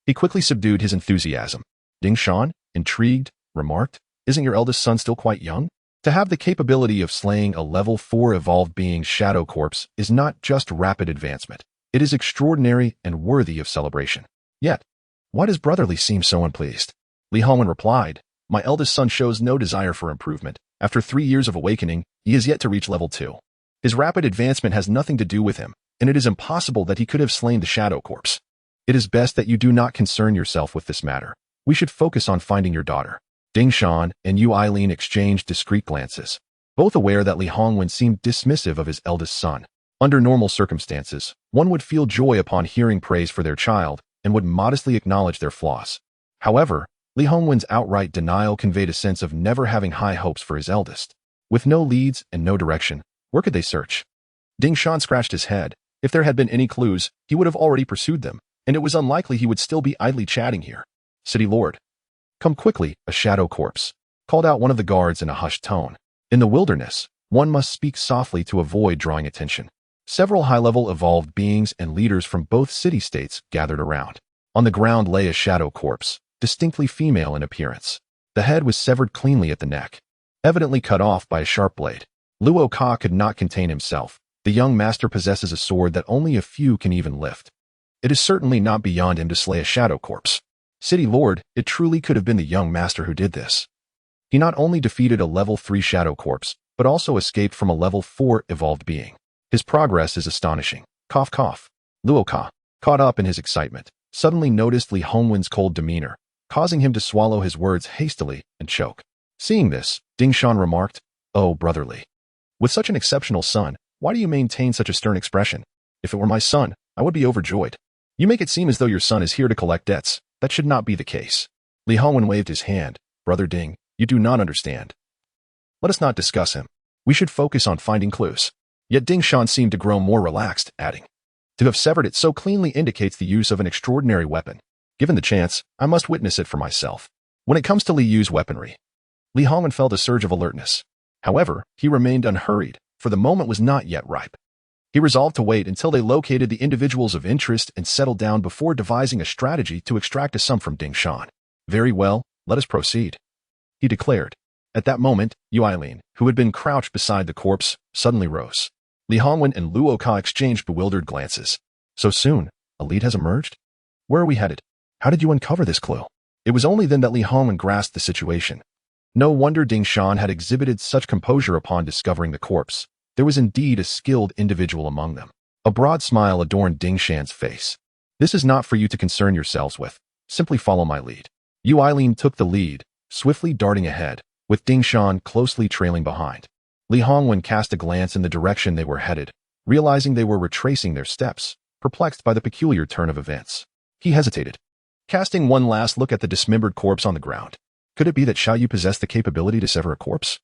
he quickly subdued his enthusiasm. Ding Shan, intrigued, remarked, isn't your eldest son still quite young? To have the capability of slaying a level 4 evolved being's shadow corpse is not just rapid advancement. It is extraordinary and worthy of celebration. Yet, why does Brotherly seem so unpleased? Li Hongwen replied, my eldest son shows no desire for improvement. After 3 years of awakening, he is yet to reach level 2. His rapid advancement has nothing to do with him, and it is impossible that he could have slain the shadow corpse. It is best that you do not concern yourself with this matter. We should focus on finding your daughter. Ding Shan and Yu Eileen exchanged discreet glances, both aware that Li Hongwen seemed dismissive of his eldest son. Under normal circumstances, one would feel joy upon hearing praise for their child and would modestly acknowledge their flaws. However, Li Hongwen's outright denial conveyed a sense of never having high hopes for his eldest. With no leads and no direction, where could they search? Ding Shan scratched his head. If there had been any clues, he would have already pursued them, and it was unlikely he would still be idly chatting here. City Lord. Come quickly, a shadow corpse, called out one of the guards in a hushed tone. In the wilderness, one must speak softly to avoid drawing attention. Several high-level evolved beings and leaders from both city-states gathered around. On the ground lay a shadow corpse, distinctly female in appearance. The head was severed cleanly at the neck, evidently cut off by a sharp blade. Luo Ka could not contain himself. The young master possesses a sword that only a few can even lift. It is certainly not beyond him to slay a shadow corpse. City Lord, it truly could have been the young master who did this. He not only defeated a level 3 shadow corpse, but also escaped from a level 4 evolved being. His progress is astonishing. Cough cough. Luo Ka, caught up in his excitement, suddenly noticed Li Hongwen's cold demeanor, causing him to swallow his words hastily and choke. Seeing this, Ding Shan remarked, Oh, Brotherly. With such an exceptional son, why do you maintain such a stern expression? If it were my son, I would be overjoyed. You make it seem as though your son is here to collect debts. That should not be the case. Li Hongwen waved his hand. Brother Ding, you do not understand. Let us not discuss him. We should focus on finding clues. Yet Ding Shan seemed to grow more relaxed, adding, to have severed it so cleanly indicates the use of an extraordinary weapon. Given the chance, I must witness it for myself. When it comes to Li Yu's weaponry, Li Hongwen felt a surge of alertness. However, he remained unhurried, for the moment was not yet ripe. He resolved to wait until they located the individuals of interest and settled down before devising a strategy to extract a sum from Ding Shan. Very well, let us proceed, he declared. At that moment, Yuilin, who had been crouched beside the corpse, suddenly rose. Li Hongwen and Lu Oka exchanged bewildered glances. So soon, a lead has emerged? Where are we headed? How did you uncover this clue? It was only then that Li Hongwen grasped the situation. No wonder Ding Shan had exhibited such composure upon discovering the corpse. There was indeed a skilled individual among them. A broad smile adorned Ding Shan's face. This is not for you to concern yourselves with. Simply follow my lead. Yuilin took the lead, swiftly darting ahead, with Ding Shan closely trailing behind. Li Hongwen cast a glance in the direction they were headed, realizing they were retracing their steps, perplexed by the peculiar turn of events. He hesitated, casting one last look at the dismembered corpse on the ground. Could it be that Xiaoyu possessed the capability to sever a corpse?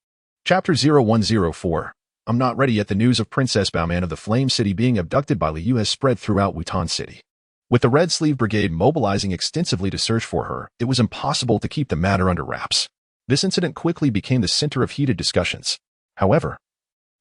Chapter 0104. I'm not ready yet. The news of Princess Baoman of the Flame City being abducted by Liu has spread throughout Wutan City. With the Red Sleeve Brigade mobilizing extensively to search for her, it was impossible to keep the matter under wraps. This incident quickly became the center of heated discussions. However,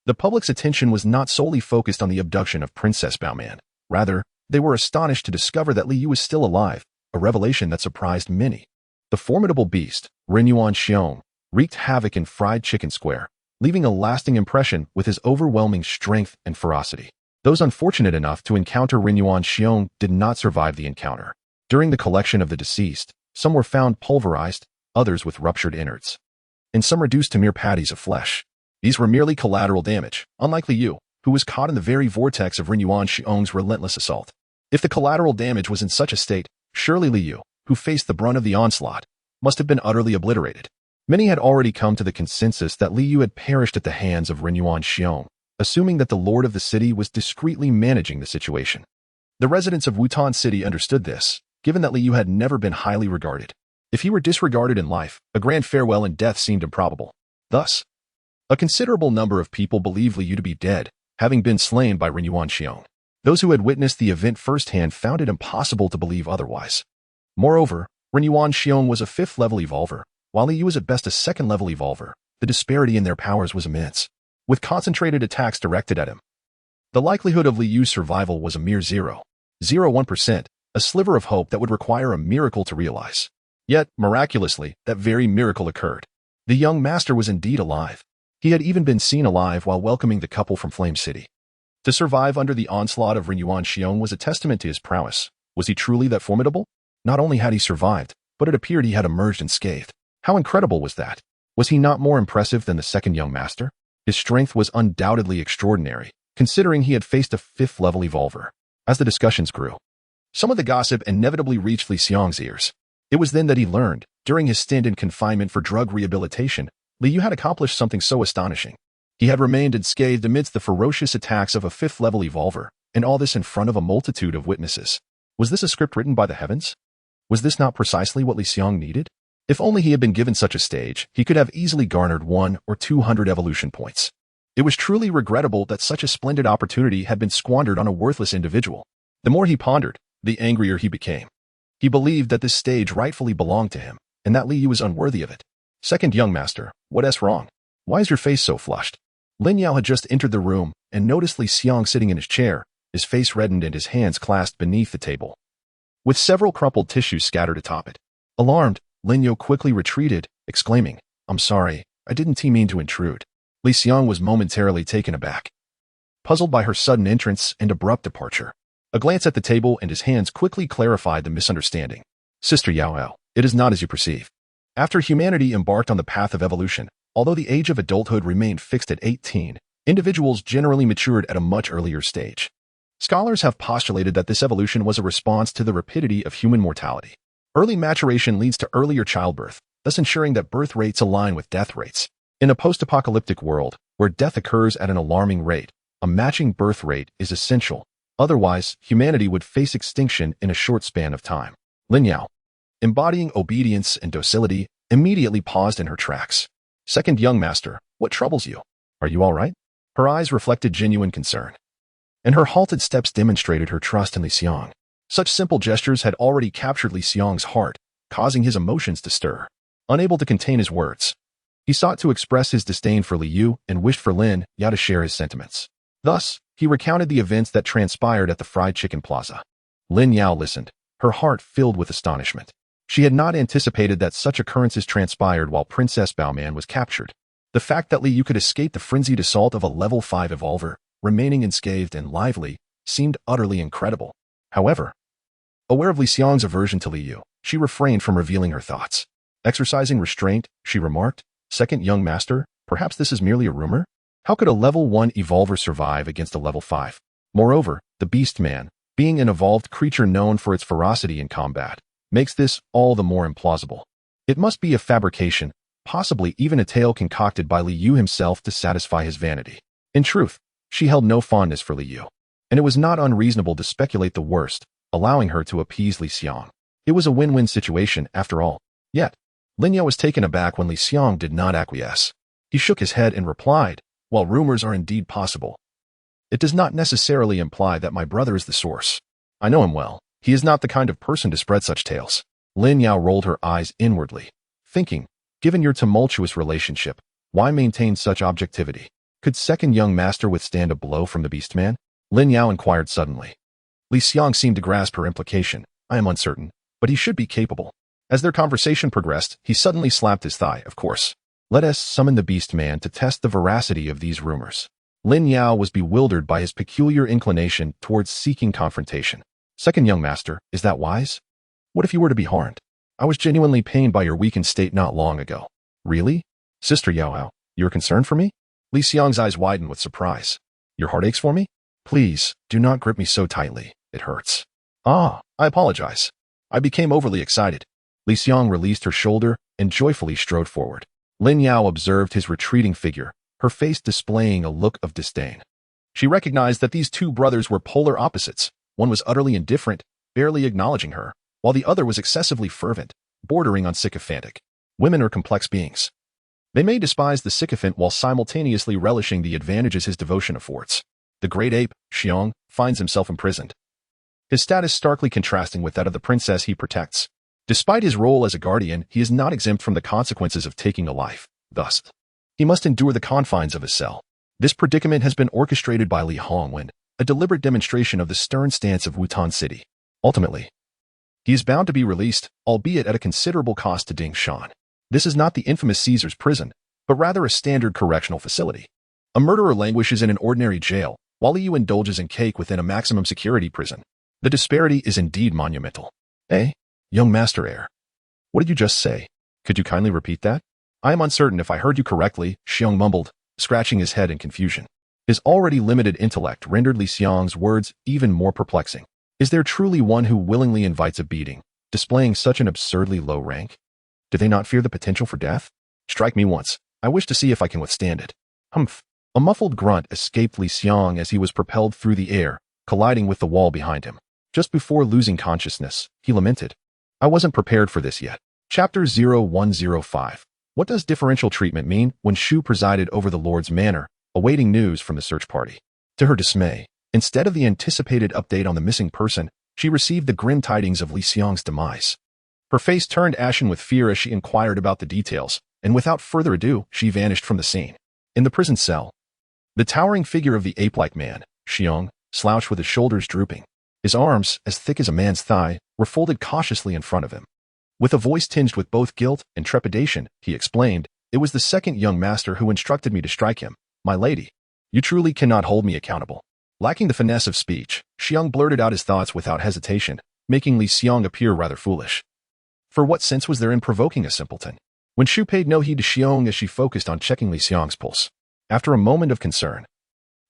the public's attention was not solely focused on the abduction of Princess Baoman. Rather, they were astonished to discover that Liu was still alive, a revelation that surprised many. The formidable beast, Renyuan Xiong, wreaked havoc in Fried Chicken Square, leaving a lasting impression with his overwhelming strength and ferocity. Those unfortunate enough to encounter Renyuan Xiong did not survive the encounter. During the collection of the deceased, some were found pulverized, others with ruptured innards, and some reduced to mere patties of flesh. These were merely collateral damage, unlike Liu, who was caught in the very vortex of Renyuan Xiong's relentless assault. If the collateral damage was in such a state, surely Liu, who faced the brunt of the onslaught, must have been utterly obliterated. Many had already come to the consensus that Liu had perished at the hands of Renyuan Xiong, assuming that the lord of the city was discreetly managing the situation. The residents of Wutan City understood this, given that Liu had never been highly regarded. If he were disregarded in life, a grand farewell in death seemed improbable. Thus, a considerable number of people believed Liu to be dead, having been slain by Renyuan Xiong. Those who had witnessed the event firsthand found it impossible to believe otherwise. Moreover, Renyuan Xiong was a 5th-level evolver, while Liu was at best a 2nd-level evolver. The disparity in their powers was immense, with concentrated attacks directed at him. The likelihood of Liu's survival was a mere 0.01%, a sliver of hope that would require a miracle to realize. Yet, miraculously, that very miracle occurred. The young master was indeed alive. He had even been seen alive while welcoming the couple from Flame City. To survive under the onslaught of Renyuan Xiong was a testament to his prowess. Was he truly that formidable? Not only had he survived, but it appeared he had emerged unscathed. How incredible was that? Was he not more impressive than the second young master? His strength was undoubtedly extraordinary, considering he had faced a 5th-level evolver. As the discussions grew, some of the gossip inevitably reached Li Xiong's ears. It was then that he learned, during his stint in confinement for drug rehabilitation, Liu had accomplished something so astonishing. He had remained unscathed amidst the ferocious attacks of a 5th-level evolver, and all this in front of a multitude of witnesses. Was this a script written by the heavens? Was this not precisely what Li Xiong needed? If only he had been given such a stage, he could have easily garnered 100 or 200 evolution points. It was truly regrettable that such a splendid opportunity had been squandered on a worthless individual. The more he pondered, the angrier he became. He believed that this stage rightfully belonged to him, and that Liu was unworthy of it. Second young master, what's wrong? Why is your face so flushed? Lin Yao had just entered the room and noticed Li Xiong sitting in his chair, his face reddened and his hands clasped beneath the table, with several crumpled tissues scattered atop it. Alarmed, Lin Yao quickly retreated, exclaiming, "I'm sorry, I didn't mean to intrude." Li Xiong was momentarily taken aback, puzzled by her sudden entrance and abrupt departure. A glance at the table and his hands quickly clarified the misunderstanding. Sister Yao, it is not as you perceive. After humanity embarked on the path of evolution, although the age of adulthood remained fixed at 18, individuals generally matured at a much earlier stage. Scholars have postulated that this evolution was a response to the rapidity of human mortality. Early maturation leads to earlier childbirth, thus ensuring that birth rates align with death rates. In a post-apocalyptic world, where death occurs at an alarming rate, a matching birth rate is essential. Otherwise, humanity would face extinction in a short span of time. Lin Yao, embodying obedience and docility, immediately paused in her tracks. Second young master, what troubles you? Are you all right? Her eyes reflected genuine concern, and her halted steps demonstrated her trust in Li Xiong. Such simple gestures had already captured Li Xiong's heart, causing his emotions to stir. Unable to contain his words, he sought to express his disdain for Liu and wished for Lin Yao to share his sentiments. Thus, he recounted the events that transpired at the Fried Chicken Plaza. Lin Yao listened, her heart filled with astonishment. She had not anticipated that such occurrences transpired while Princess Baoman was captured. The fact that Liu could escape the frenzied assault of a level 5 evolver, remaining unscathed and lively, seemed utterly incredible. However, aware of Li Xiang's aversion to Liu, she refrained from revealing her thoughts. Exercising restraint, she remarked, "Second young master, perhaps this is merely a rumor? How could a level 1 evolver survive against a level 5? Moreover, the beast man, being an evolved creature known for its ferocity in combat, makes this all the more implausible. It must be a fabrication, possibly even a tale concocted by Liu himself to satisfy his vanity." In truth, she held no fondness for Liu, and it was not unreasonable to speculate the worst, allowing her to appease Li Xiang. It was a win-win situation, after all. Yet, Lin Yao was taken aback when Li Xiang did not acquiesce. He shook his head and replied, "While rumors are indeed possible, it does not necessarily imply that my brother is the source. I know him well. He is not the kind of person to spread such tales." Lin Yao rolled her eyes inwardly, thinking, given your tumultuous relationship, why maintain such objectivity? Could second young master withstand a blow from the beast man? Lin Yao inquired suddenly. Li Xiang seemed to grasp her implication. "I am uncertain, but he should be capable." As their conversation progressed, he suddenly slapped his thigh. "Of course. Let us summon the beast man to test the veracity of these rumors." Lin Yao was bewildered by his peculiar inclination towards seeking confrontation. "Second young master, is that wise? What if you were to be harmed? I was genuinely pained by your weakened state not long ago." "Really? Sister Yao, you're concerned for me?" Li Xiang's eyes widened with surprise. "Your heart aches for me? Please, do not grip me so tightly. It hurts." "Ah, I apologize. I became overly excited." Li Xiang released her shoulder and joyfully strode forward. Lin Yao observed his retreating figure, her face displaying a look of disdain. She recognized that these two brothers were polar opposites. One was utterly indifferent, barely acknowledging her, while the other was excessively fervent, bordering on sycophantic. Women are complex beings. They may despise the sycophant while simultaneously relishing the advantages his devotion affords. The great ape, Xiong, finds himself imprisoned, his status starkly contrasting with that of the princess he protects. Despite his role as a guardian, he is not exempt from the consequences of taking a life. Thus, he must endure the confines of his cell. This predicament has been orchestrated by Li Hongwen, a deliberate demonstration of the stern stance of Wutan City. Ultimately, he is bound to be released, albeit at a considerable cost to Ding Shan. This is not the infamous Caesar's prison, but rather a standard correctional facility. A murderer languishes in an ordinary jail, while Liu indulges in cake within a maximum security prison. The disparity is indeed monumental. "Eh? Young master heir. What did you just say? Could you kindly repeat that?" "I am uncertain if I heard you correctly," Xiong mumbled, scratching his head in confusion. His already limited intellect rendered Li Xiang's words even more perplexing. Is there truly one who willingly invites a beating, displaying such an absurdly low rank? Do they not fear the potential for death? Strike me once. I wish to see if I can withstand it. Humph. A muffled grunt escaped Li Xiang as he was propelled through the air, colliding with the wall behind him. Just before losing consciousness, he lamented, "I wasn't prepared for this yet." Chapter 0105. What does differential treatment mean? When Shu presided over the Lord's manor, awaiting news from the search party. To her dismay, instead of the anticipated update on the missing person, she received the grim tidings of Li Xiang's demise. Her face turned ashen with fear as she inquired about the details, and without further ado, she vanished from the scene. In the prison cell, the towering figure of the ape-like man, Xiong, slouched with his shoulders drooping. His arms, as thick as a man's thigh, were folded cautiously in front of him. With a voice tinged with both guilt and trepidation, he explained, "It was the second young master who instructed me to strike him, my lady. You truly cannot hold me accountable." Lacking the finesse of speech, Xiong blurted out his thoughts without hesitation, making Li Xiang appear rather foolish. For what sense was there in provoking a simpleton? When Shu paid no heed to Xiong as she focused on checking Li Xiang's pulse. After a moment of concern,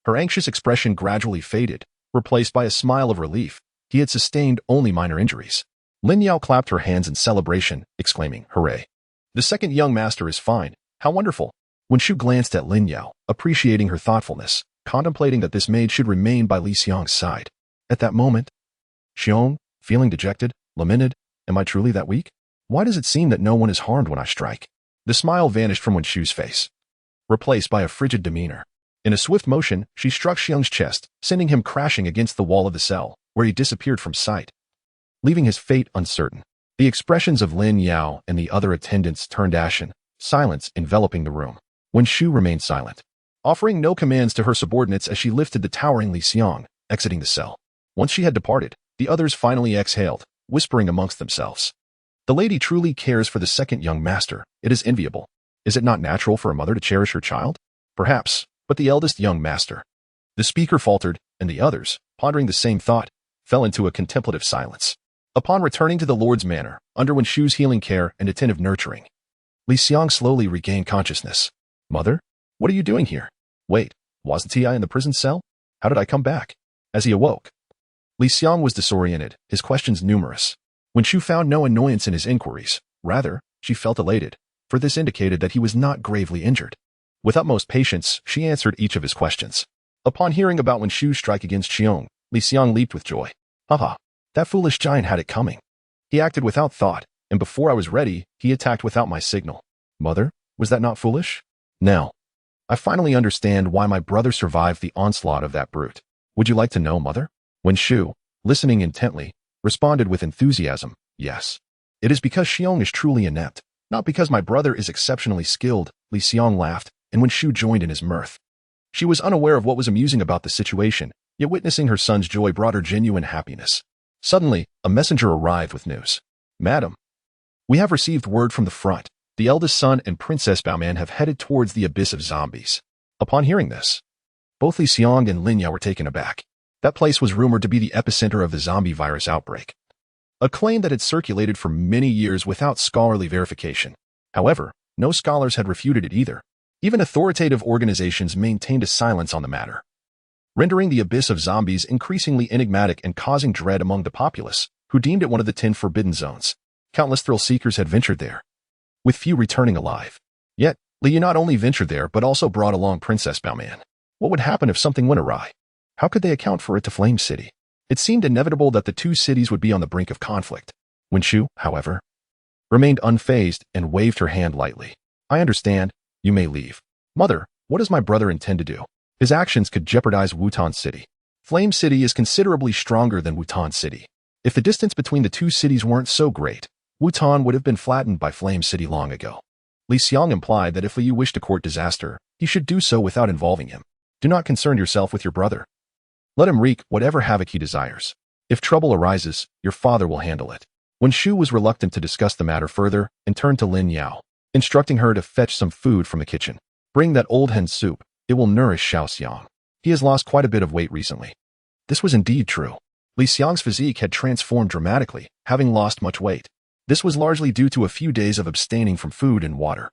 her anxious expression gradually faded, replaced by a smile of relief. He had sustained only minor injuries. Lin Yao clapped her hands in celebration, exclaiming, "Hooray! The second young master is fine. How wonderful!" When Shu glanced at Lin Yao, appreciating her thoughtfulness, contemplating that this maid should remain by Li Xiang's side. At that moment, Xiong, feeling dejected, lamented, "Am I truly that weak? Why does it seem that no one is harmed when I strike?" The smile vanished from Wen Shu's face, replaced by a frigid demeanor. In a swift motion, she struck Xiong's chest, sending him crashing against the wall of the cell, where he disappeared from sight, leaving his fate uncertain. The expressions of Lin Yao and the other attendants turned ashen, silence enveloping the room. Wen Shu remained silent, offering no commands to her subordinates as she lifted the towering Li Xiang, exiting the cell. Once she had departed, the others finally exhaled, whispering amongst themselves, The lady truly cares for the second young master. It is enviable. Is it not natural for a mother to cherish her child? Perhaps, but the eldest young master. The speaker faltered, and the others, pondering the same thought, fell into a contemplative silence. Upon returning to the Lord's manor, under Wen Shu's healing care and attentive nurturing, Liang slowly regained consciousness. Mother? What are you doing here? Wait, wasn't I in the prison cell? How did I come back? As he awoke, Liang was disoriented, his questions numerous. Wen Shu found no annoyance in his inquiries. Rather, she felt elated, for this indicated that he was not gravely injured. With utmost patience, she answered each of his questions. Upon hearing about Wen Shu's strike against Xiong, Liang leaped with joy. Haha, that foolish giant had it coming. He acted without thought, and before I was ready, he attacked without my signal. Mother, was that not foolish? Now, I finally understand why my brother survived the onslaught of that brute. Would you like to know, Mother? Wen Shu, listening intently, responded with enthusiasm, yes. It is because Xiong is truly inept, not because my brother is exceptionally skilled. Liang laughed, and Wen Shu joined in his mirth. She was unaware of what was amusing about the situation, yet witnessing her son's joy brought her genuine happiness. Suddenly, a messenger arrived with news. Madam, we have received word from the front. The eldest son and Princess Baoman have headed towards the abyss of zombies. Upon hearing this, both Liang and Linya were taken aback. That place was rumored to be the epicenter of the zombie virus outbreak, a claim that had circulated for many years without scholarly verification. However, no scholars had refuted it either. Even authoritative organizations maintained a silence on the matter, rendering the abyss of zombies increasingly enigmatic and causing dread among the populace, who deemed it one of the 10 forbidden zones. Countless thrill-seekers had ventured there, with few returning alive. Yet, Liu not only ventured there but also brought along Princess Baoman. What would happen if something went awry? How could they account for it to Flame City? It seemed inevitable that the two cities would be on the brink of conflict. Wen Shu, however, remained unfazed and waved her hand lightly. I understand. You may leave. Mother, what does my brother intend to do? His actions could jeopardize Wutan City. Flame City is considerably stronger than Wutan City. If the distance between the two cities weren't so great, Wutan would have been flattened by Flame City long ago. Liang implied that if Liu wished to court disaster, he should do so without involving him. Do not concern yourself with your brother. Let him wreak whatever havoc he desires. If trouble arises, your father will handle it. Wen Shu was reluctant to discuss the matter further and turned to Lin Yao, instructing her to fetch some food from the kitchen. Bring that old hen soup. It will nourish Xiaoxiang. He has lost quite a bit of weight recently. This was indeed true. Liang's physique had transformed dramatically, having lost much weight. This was largely due to a few days of abstaining from food and water.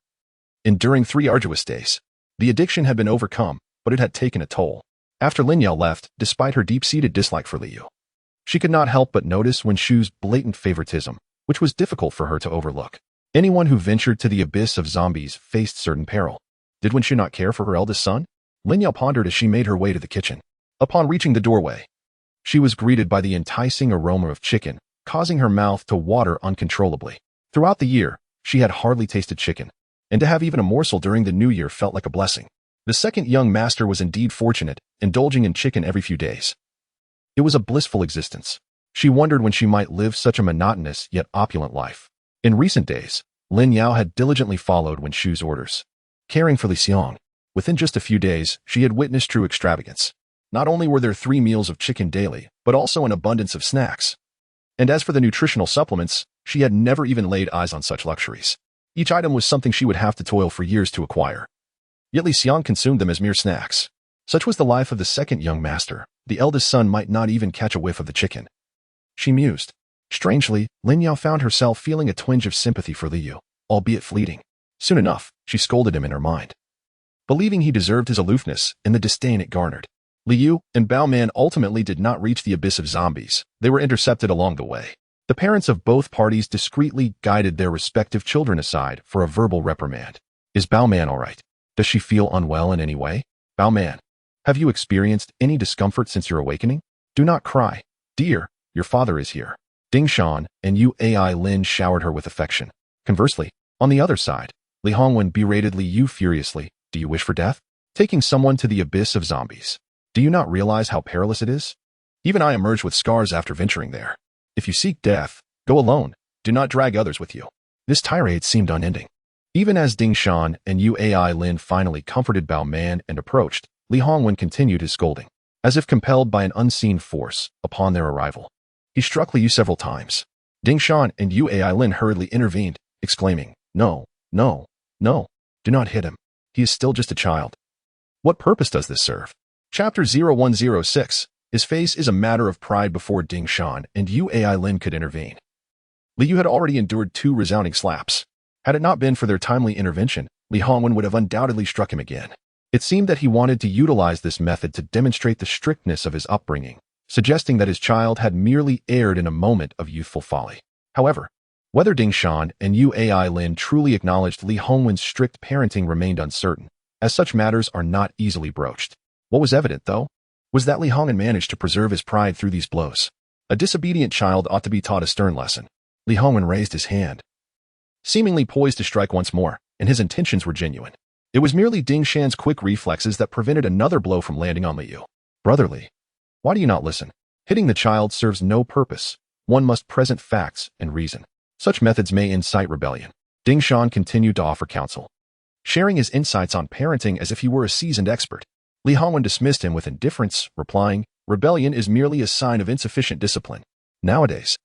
Enduring 3 arduous days, the addiction had been overcome, but it had taken a toll. After Lin Yao left, despite her deep-seated dislike for Liu, she could not help but notice Wen Shu's blatant favoritism, which was difficult for her to overlook. Anyone who ventured to the abyss of zombies faced certain peril. Did Wen Shu not care for her eldest son? Lin Yao pondered as she made her way to the kitchen. Upon reaching the doorway, she was greeted by the enticing aroma of chicken, causing her mouth to water uncontrollably. Throughout the year, she had hardly tasted chicken, and to have even a morsel during the new year felt like a blessing. The second young master was indeed fortunate, indulging in chicken every few days. It was a blissful existence. She wondered when she might live such a monotonous yet opulent life. In recent days, Lin Yao had diligently followed Wen Shu's orders, caring for Liang. Within just a few days, she had witnessed true extravagance. Not only were there 3 meals of chicken daily, but also an abundance of snacks. And as for the nutritional supplements, she had never even laid eyes on such luxuries. Each item was something she would have to toil for years to acquire. Yet Liang consumed them as mere snacks. Such was the life of the second young master. The eldest son might not even catch a whiff of the chicken. She mused. Strangely, Lin Yao found herself feeling a twinge of sympathy for Liu, albeit fleeting. Soon enough, she scolded him in her mind, believing he deserved his aloofness and the disdain it garnered. Liu and Baoman ultimately did not reach the abyss of zombies. They were intercepted along the way. The parents of both parties discreetly guided their respective children aside for a verbal reprimand. Is Baoman all right? Does she feel unwell in any way? Baoman, have you experienced any discomfort since your awakening? Do not cry. Dear, your father is here. Ding Shan and Yu Ai Lin showered her with affection. Conversely, on the other side, Li Hongwen berated Li Yu furiously. Do you wish for death? Taking someone to the abyss of zombies. Do you not realize how perilous it is? Even I emerged with scars after venturing there. If you seek death, go alone. Do not drag others with you. This tirade seemed unending. Even as Ding Shan and Yu Ai Lin finally comforted Bao Man and approached, Li Hongwen continued his scolding, as if compelled by an unseen force upon their arrival. He struck Li Yu several times, Ding Shan and Yu Lin hurriedly intervened, exclaiming, "No, no, no, do not hit him. He is still just a child." What purpose does this serve? Chapter 0106. His face is a matter of pride before Ding Shan and Yu Lin could intervene. Liu had already endured 2 resounding slaps. Had it not been for their timely intervention, Li Hongwen would have undoubtedly struck him again. It seemed that he wanted to utilize this method to demonstrate the strictness of his upbringing, suggesting that his child had merely erred in a moment of youthful folly. However, whether Ding Shan and Yu Lin truly acknowledged Li Hongwen's strict parenting remained uncertain, as such matters are not easily broached. What was evident, though, was that Li Hongwen managed to preserve his pride through these blows. A disobedient child ought to be taught a stern lesson. Li Hongwen raised his hand, seemingly poised to strike once more, and his intentions were genuine. It was merely Ding Shan's quick reflexes that prevented another blow from landing on Liu. "Brotherly, why do you not listen? Hitting the child serves no purpose. One must present facts and reason. Such methods may incite rebellion." Ding Shan continued to offer counsel, sharing his insights on parenting as if he were a seasoned expert. Li Hongwen dismissed him with indifference, replying, "Rebellion is merely a sign of insufficient discipline. Nowadays,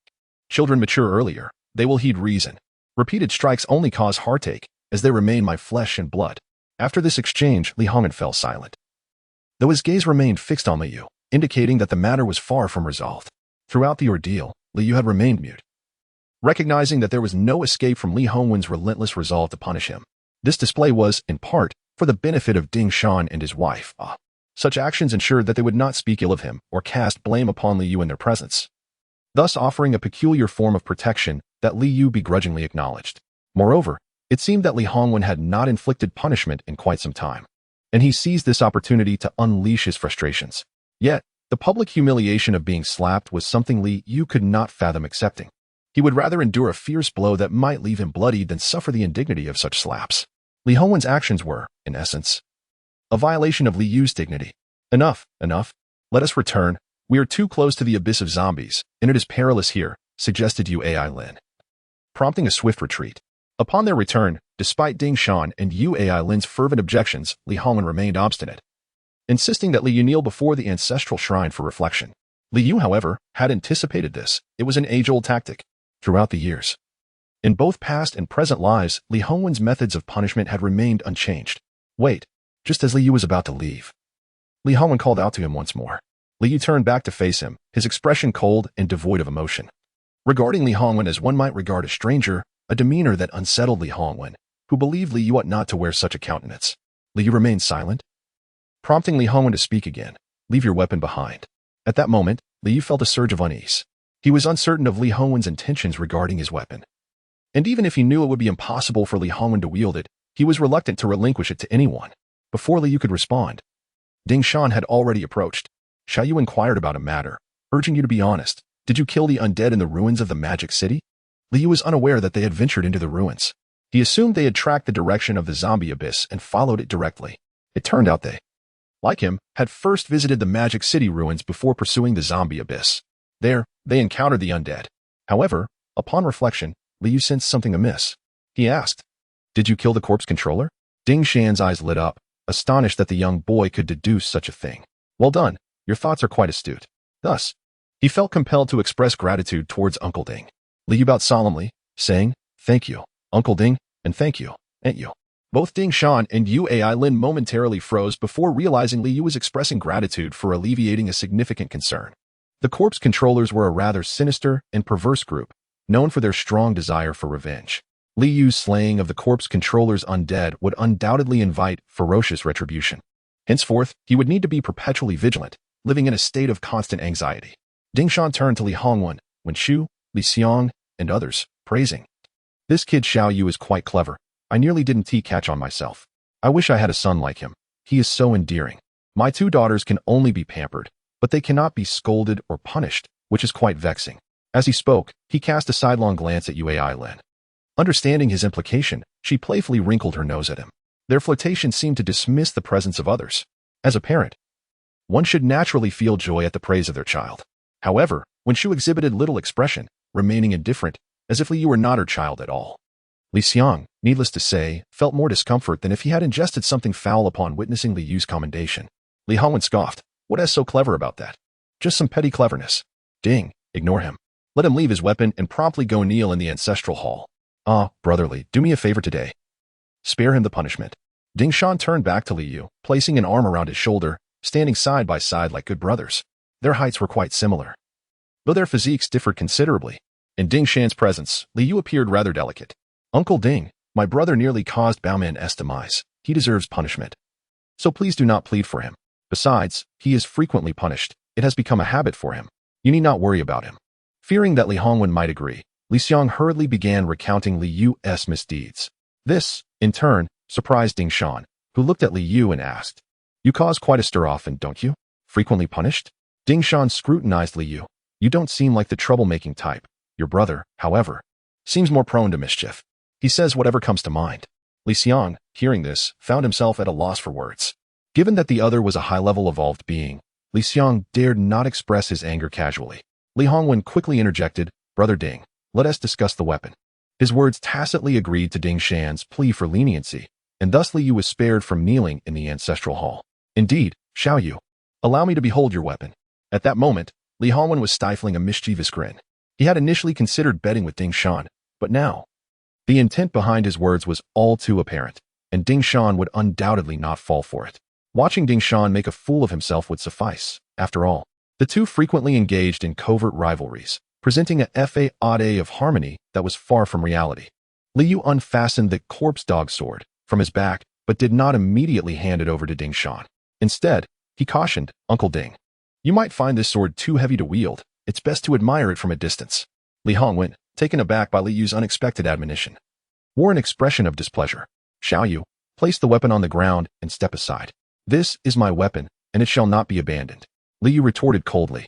children mature earlier. They will heed reason. Repeated strikes only cause heartache, as they remain my flesh and blood." After this exchange, Li Hongwen fell silent, though his gaze remained fixed on Liu, indicating that the matter was far from resolved. Throughout the ordeal, Liu had remained mute, recognizing that there was no escape from Li Hongwen's relentless resolve to punish him. This display was, in part, for the benefit of Ding Shan and his wife. Such actions ensured that they would not speak ill of him or cast blame upon Liu in their presence, thus offering a peculiar form of protection that Liu begrudgingly acknowledged. Moreover, it seemed that Li Hongwen had not inflicted punishment in quite some time, and he seized this opportunity to unleash his frustrations. Yet, the public humiliation of being slapped was something Liu could not fathom accepting. He would rather endure a fierce blow that might leave him bloodied than suffer the indignity of such slaps. Li Hongwen's actions were, in essence, a violation of Liu's dignity. "Enough, enough. Let us return. We are too close to the abyss of zombies, and it is perilous here," suggested Yu Lin, prompting a swift retreat. Upon their return, despite Ding Shan and Yu Lin's fervent objections, Li Hongwen remained obstinate, insisting that Liu kneel before the ancestral shrine for reflection. Liu, however, had anticipated this. It was an age-old tactic. Throughout the years, in both past and present lives, Li Hongwen's methods of punishment had remained unchanged. "Wait." Just as Liu was about to leave, Li Hongwen called out to him once more. Liu turned back to face him, his expression cold and devoid of emotion. Regarding Li Hongwen as one might regard a stranger, a demeanor that unsettled Li Hongwen, who believed Liu ought not to wear such a countenance. Liu remained silent, prompting Li Hongwen to speak again. "Leave your weapon behind." At that moment, Liu felt a surge of unease. He was uncertain of Li Hongwen's intentions regarding his weapon, and even if he knew it would be impossible for Li Hongwen to wield it, he was reluctant to relinquish it to anyone. Before Liu could respond, Ding Shan had already approached. Xiao Yu inquired about a matter, urging you to be honest. "Did you kill the undead in the ruins of the magic city?" Liu was unaware that they had ventured into the ruins. He assumed they had tracked the direction of the zombie abyss and followed it directly. It turned out they, like him, had first visited the magic city ruins before pursuing the zombie abyss. There, they encountered the undead. However, upon reflection, Liu sensed something amiss. He asked, "Did you kill the corpse controller?" Ding Shan's eyes lit up, astonished that the young boy could deduce such a thing. "Well done, your thoughts are quite astute." Thus, he felt compelled to express gratitude towards Uncle Ding. Liu bowed solemnly, saying, "Thank you, Uncle Ding, and thank you, Aunt Yu." Both Ding Shan and Yu Lin momentarily froze before realizing Liu was expressing gratitude for alleviating a significant concern. The corpse controllers were a rather sinister and perverse group, known for their strong desire for revenge. Liu's slaying of the corpse controllers' undead would undoubtedly invite ferocious retribution. Henceforth, he would need to be perpetually vigilant, living in a state of constant anxiety. Ding Shan turned to Li Hongwen, Wen Shu, Li Xiang, and others, praising, "This kid Xiao Yu is quite clever. I nearly didn't catch on myself. I wish I had a son like him. He is so endearing. My 2 daughters can only be pampered, but they cannot be scolded or punished, which is quite vexing." As he spoke, he cast a sidelong glance at Yu Lin. Understanding his implication, she playfully wrinkled her nose at him. Their flirtation seemed to dismiss the presence of others. As a parent, one should naturally feel joy at the praise of their child. However, Wen Shu exhibited little expression, remaining indifferent, as if Liu were not her child at all. Li Xiang, needless to say, felt more discomfort than if he had ingested something foul upon witnessing Liu's commendation. Li Hongwen scoffed, "What is so clever about that? Just some petty cleverness. Ding, ignore him." Let him leave his weapon and promptly go kneel in the ancestral hall. Ah, brotherly, do me a favor today. Spare him the punishment. Ding Shan turned back to Li Yu, placing an arm around his shoulder, standing side by side like good brothers. Their heights were quite similar, though their physiques differed considerably. In Ding Shan's presence, Li Yu appeared rather delicate. Uncle Ding, my brother nearly caused Baoman's demise. He deserves punishment. So please do not plead for him. Besides, he is frequently punished. It has become a habit for him. You need not worry about him. Fearing that Li Hongwen might agree, Li Xiang hurriedly began recounting Li Yu's misdeeds. This, in turn, surprised Ding Shan, who looked at Li Yu and asked, You cause quite a stir often, don't you? Frequently punished? Ding Shan scrutinized Li Yu. You don't seem like the troublemaking type. Your brother, however, seems more prone to mischief. He says whatever comes to mind. Li Xiang, hearing this, found himself at a loss for words. Given that the other was a high-level evolved being, Li Xiang dared not express his anger casually. Li Hongwen quickly interjected, Brother Ding, let us discuss the weapon. His words tacitly agreed to Ding Shan's plea for leniency, and thus Li Yu was spared from kneeling in the ancestral hall. Indeed, Xiao Yu, allow me to behold your weapon. At that moment, Li Hongwen was stifling a mischievous grin. He had initially considered betting with Ding Shan, but now, the intent behind his words was all too apparent, and Ding Shan would undoubtedly not fall for it. Watching Ding Shan make a fool of himself would suffice. After all, the two frequently engaged in covert rivalries, presenting a facade of harmony that was far from reality. Li Yu unfastened the corpse dog sword from his back, but did not immediately hand it over to Ding Shan. Instead, he cautioned, Uncle Ding, you might find this sword too heavy to wield. It's best to admire it from a distance. Li Hongwen, taken aback by Li Yu's unexpected admonition, wore an expression of displeasure. Xiao Yu, place the weapon on the ground and step aside. This is my weapon, and it shall not be abandoned. Li Yu retorted coldly.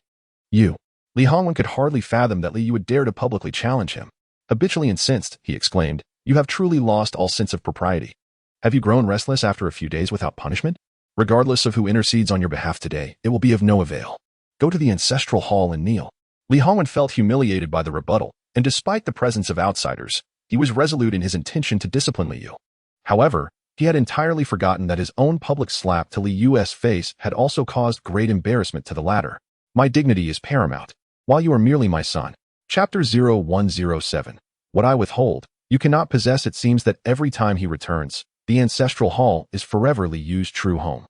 You. Li Hongwen could hardly fathom that Li Yu would dare to publicly challenge him. Habitually incensed, he exclaimed, You have truly lost all sense of propriety. Have you grown restless after a few days without punishment? Regardless of who intercedes on your behalf today, it will be of no avail. Go to the ancestral hall and kneel. Li Hongwen felt humiliated by the rebuttal, and despite the presence of outsiders, he was resolute in his intention to discipline Li Yu. However, he had entirely forgotten that his own public slap to Li Yu's face had also caused great embarrassment to the latter. My dignity is paramount, while you are merely my son. Chapter 0107. What I withhold, you cannot possess. It seems that every time he returns, the ancestral hall is forever Li Yu's true home.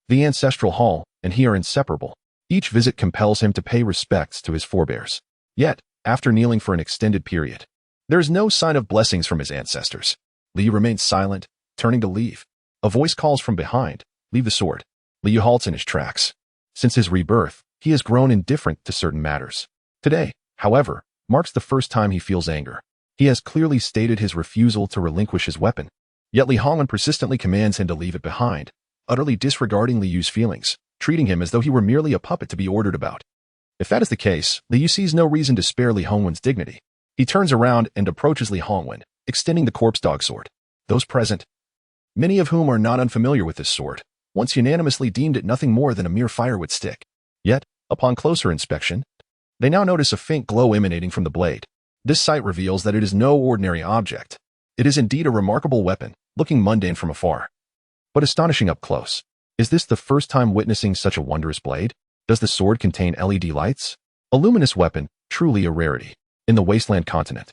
The ancestral hall and he are inseparable. Each visit compels him to pay respects to his forebears. Yet, after kneeling for an extended period, there is no sign of blessings from his ancestors. Li Yu remains silent, turning to leave. A voice calls from behind, Leave the sword. Li Yu halts in his tracks. Since his rebirth, he has grown indifferent to certain matters. Today, however, marks the first time he feels anger. He has clearly stated his refusal to relinquish his weapon. Yet Li Hongwen persistently commands him to leave it behind, utterly disregarding Li Yu's feelings, treating him as though he were merely a puppet to be ordered about. If that is the case, Li Yu sees no reason to spare Li Hongwen's dignity. He turns around and approaches Li Hongwen, extending the corpse dog sword. Those present, many of whom are not unfamiliar with this sword, once unanimously deemed it nothing more than a mere firewood stick. Yet, upon closer inspection, they now notice a faint glow emanating from the blade. This sight reveals that it is no ordinary object. It is indeed a remarkable weapon, looking mundane from afar, but astonishing up close. Is this the first time witnessing such a wondrous blade? Does the sword contain LED lights? A luminous weapon, truly a rarity. In the wasteland continent,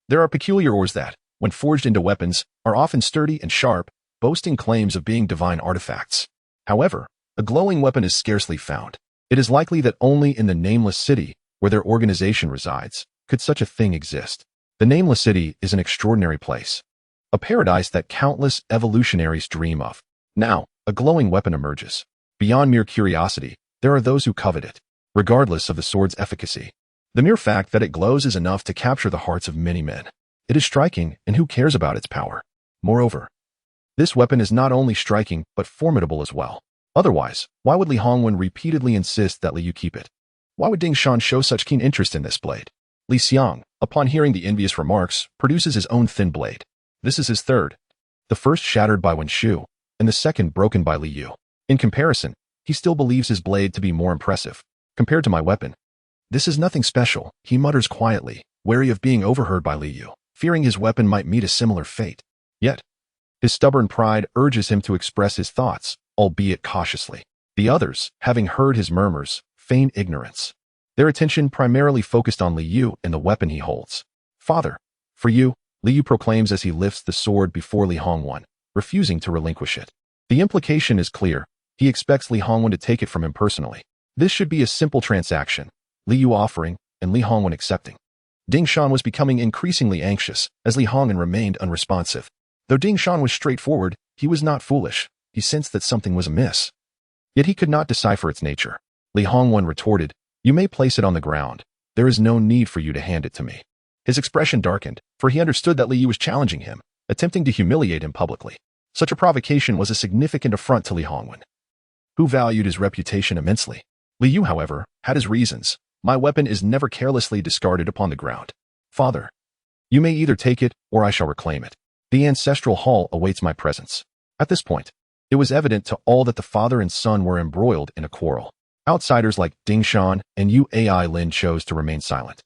there are peculiar ores that, when forged into weapons, are often sturdy and sharp, boasting claims of being divine artifacts. However, a glowing weapon is scarcely found. It is likely that only in the Nameless City, where their organization resides, could such a thing exist. The Nameless City is an extraordinary place, a paradise that countless evolutionaries dream of. Now, a glowing weapon emerges. Beyond mere curiosity, there are those who covet it, regardless of the sword's efficacy. The mere fact that it glows is enough to capture the hearts of many men. It is striking, and who cares about its power? Moreover, this weapon is not only striking, but formidable as well. Otherwise, why would Li Hongwen repeatedly insist that Li Yu keep it? Why would Ding Shan show such keen interest in this blade? Li Xiang, upon hearing the envious remarks, produces his own thin blade. This is his third. The first shattered by Wen Shu, and the second broken by Li Yu. In comparison, he still believes his blade to be more impressive. Compared to my weapon, this is nothing special, he mutters quietly, wary of being overheard by Li Yu, fearing his weapon might meet a similar fate. Yet, his stubborn pride urges him to express his thoughts, albeit cautiously. The others, having heard his murmurs, feign ignorance. their attention primarily focused on Li Yu and the weapon he holds. "Father, for you," Li Yu proclaims as he lifts the sword before Li Hongwen, refusing to relinquish it. The implication is clear. He expects Li Hongwen to take it from him personally. This should be a simple transaction, Li Yu offering and Li Hongwen accepting. Ding Shan was becoming increasingly anxious as Li Hongwen remained unresponsive. Though Ding Shan was straightforward, he was not foolish. He sensed that something was amiss. Yet he could not decipher its nature. Li Hongwen retorted, "You may place it on the ground. There is no need for you to hand it to me." His expression darkened, for he understood that Li Yu was challenging him, attempting to humiliate him publicly. Such a provocation was a significant affront to Li Hongwen, who valued his reputation immensely. Li Yu, however, had his reasons. "My weapon is never carelessly discarded upon the ground. Father, you may either take it or I shall reclaim it. The ancestral hall awaits my presence." At this point, it was evident to all that the father and son were embroiled in a quarrel. Outsiders like Ding Shan and Yu Ai Lin chose to remain silent,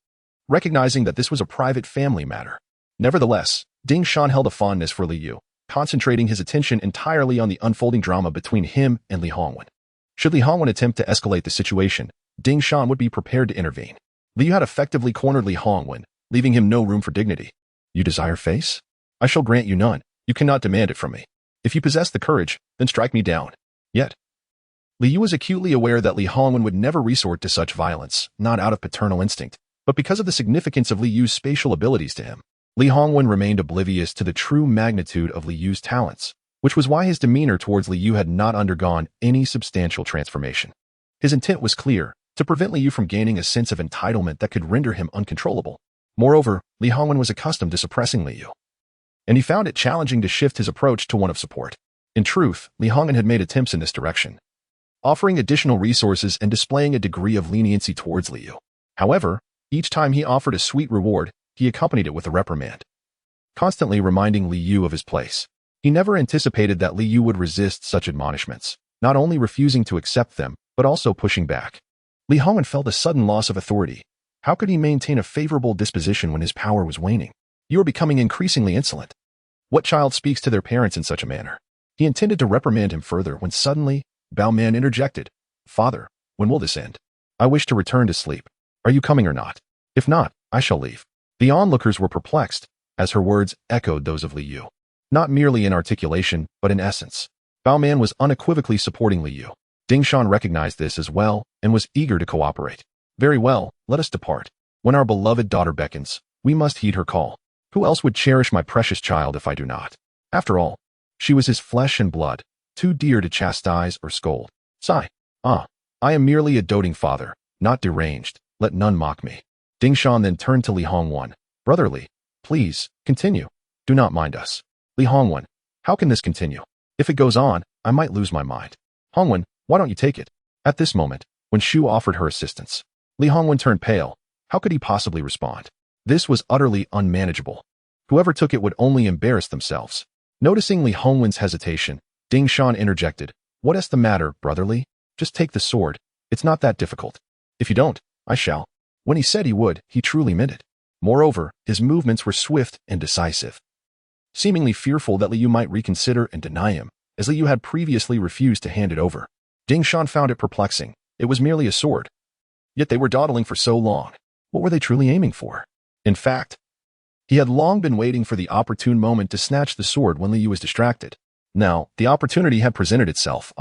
recognizing that this was a private family matter. Nevertheless, Ding Shan held a fondness for Li Yu, concentrating his attention entirely on the unfolding drama between him and Li Hongwen. Should Li Hongwen attempt to escalate the situation, Ding Shan would be prepared to intervene. Li Yu had effectively cornered Li Hongwen, leaving him no room for dignity. "You desire face? I shall grant you none. You cannot demand it from me. If you possess the courage, then strike me down." Yet, Li Yu was acutely aware that Li Hongwen would never resort to such violence, not out of paternal instinct, but because of the significance of Li Yu's spatial abilities to him. Li Hongwen remained oblivious to the true magnitude of Li Yu's talents, which was why his demeanor towards Li Yu had not undergone any substantial transformation. His intent was clear, to prevent Li Yu from gaining a sense of entitlement that could render him uncontrollable. Moreover, Li Hongwen was accustomed to suppressing Li Yu, and he found it challenging to shift his approach to one of support. In truth, Li Hongwen had made attempts in this direction, offering additional resources and displaying a degree of leniency towards Li Yu. However, each time he offered a sweet reward, he accompanied it with a reprimand, constantly reminding Li Yu of his place. He never anticipated that Li Yu would resist such admonishments, not only refusing to accept them, but also pushing back. Li Hongwen felt a sudden loss of authority. How could he maintain a favorable disposition when his power was waning? "You are becoming increasingly insolent. What child speaks to their parents in such a manner?" He intended to reprimand him further when suddenly, Bao Man interjected, "Father, when will this end? I wish to return to sleep. Are you coming or not? If not, I shall leave." The onlookers were perplexed, as her words echoed those of Li Yu. Not merely in articulation, but in essence. Bao Man was unequivocally supporting Li Yu. Ding Shan recognized this as well, and was eager to cooperate. "Very well, let us depart. When our beloved daughter beckons, we must heed her call. Who else would cherish my precious child if I do not? After all, she was his flesh and blood, too dear to chastise or scold." Sigh. "I am merely a doting father, not deranged. Let none mock me." Ding Shan then turned to Li Hongwen. "Brotherly, please, continue. Do not mind us." "Li Hongwen, how can this continue? If it goes on, I might lose my mind." "Hongwen, why don't you take it?" At this moment, when Shu offered her assistance, Li Hongwen turned pale. How could he possibly respond? This was utterly unmanageable. Whoever took it would only embarrass themselves. Noticing Li Hongwen's hesitation, Ding Shan interjected, "What is the matter, brotherly? Just take the sword. It's not that difficult. If you don't, I shall." When he said he would, he truly meant it. Moreover, his movements were swift and decisive. Seemingly fearful that Li Yu might reconsider and deny him, as Li Yu had previously refused to hand it over. Ding Shan found it perplexing. It was merely a sword. Yet they were dawdling for so long. What were they truly aiming for? In fact, he had long been waiting for the opportune moment to snatch the sword when Li Yu was distracted. Now, the opportunity had presented itself.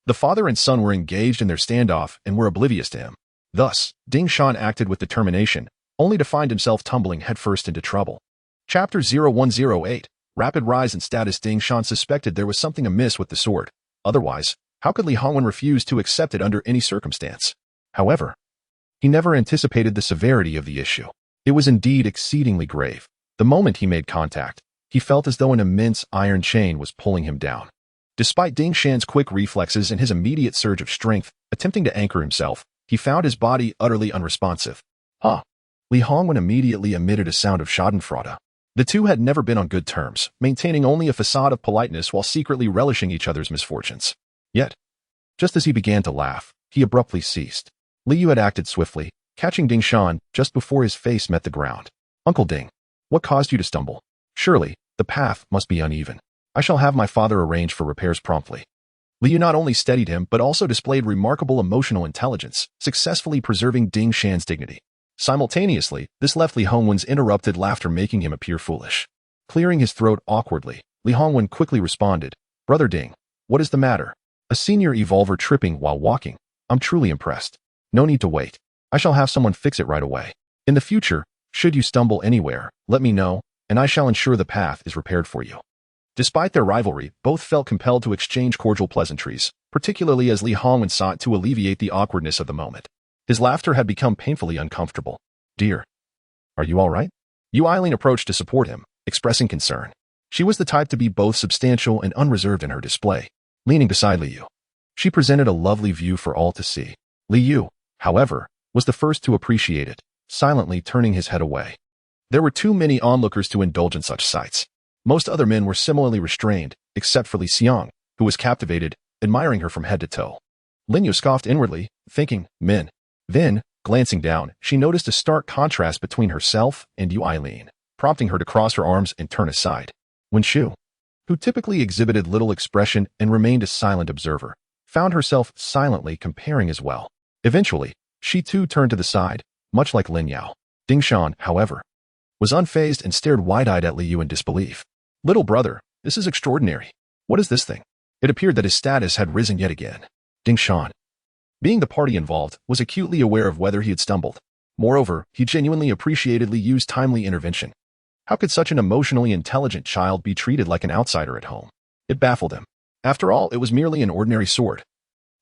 The father and son were engaged in their standoff and were oblivious to him. Thus, Ding Shan acted with determination, only to find himself tumbling headfirst into trouble. Chapter 0108, Rapid Rise in Status. Ding Shan suspected there was something amiss with the sword. Otherwise, how could Li Hongwen refuse to accept it under any circumstance? However, he never anticipated the severity of the issue. It was indeed exceedingly grave. The moment he made contact, he felt as though an immense iron chain was pulling him down. Despite Ding Shan's quick reflexes and his immediate surge of strength, attempting to anchor himself, he found his body utterly unresponsive. Li Hongwen immediately emitted a sound of schadenfreude. The two had never been on good terms, maintaining only a facade of politeness while secretly relishing each other's misfortunes. Yet, just as he began to laugh, he abruptly ceased. Li Yu had acted swiftly, catching Ding Shan just before his face met the ground. "Uncle Ding, what caused you to stumble? Surely, the path must be uneven. I shall have my father arrange for repairs promptly." Liu not only steadied him but also displayed remarkable emotional intelligence, successfully preserving Ding Shan's dignity. Simultaneously, this left Li Hongwen's interrupted laughter making him appear foolish. Clearing his throat awkwardly, Li Hongwen quickly responded, "Brother Ding, what is the matter? A senior evolver tripping while walking? I'm truly impressed. No need to wait. I shall have someone fix it right away. In the future, should you stumble anywhere, let me know, and I shall ensure the path is repaired for you." Despite their rivalry, both felt compelled to exchange cordial pleasantries, particularly as Li Hongwen sought to alleviate the awkwardness of the moment. His laughter had become painfully uncomfortable. "Dear, are you all right?" Yu Eileen approached to support him, expressing concern. She was the type to be both substantial and unreserved in her display. Leaning beside Liu, she presented a lovely view for all to see. Liu, however, was the first to appreciate it, silently turning his head away. There were too many onlookers to indulge in such sights. Most other men were similarly restrained, except for Liang, who was captivated, admiring her from head to toe. Liu scoffed inwardly, thinking, "Men." Then, glancing down, she noticed a stark contrast between herself and Yu Eileen, prompting her to cross her arms and turn aside. When Shu, who typically exhibited little expression and remained a silent observer, found herself silently comparing as well. Eventually, she too turned to the side, much like Lin Yao. Ding Shan, however, was unfazed and stared wide-eyed at Liu in disbelief. "Little brother, this is extraordinary. What is this thing?" It appeared that his status had risen yet again. Ding Shan, being the party involved, was acutely aware of whether he had stumbled. Moreover, he genuinely appreciated Liu's timely intervention. How could such an emotionally intelligent child be treated like an outsider at home? It baffled him. After all, it was merely an ordinary sword,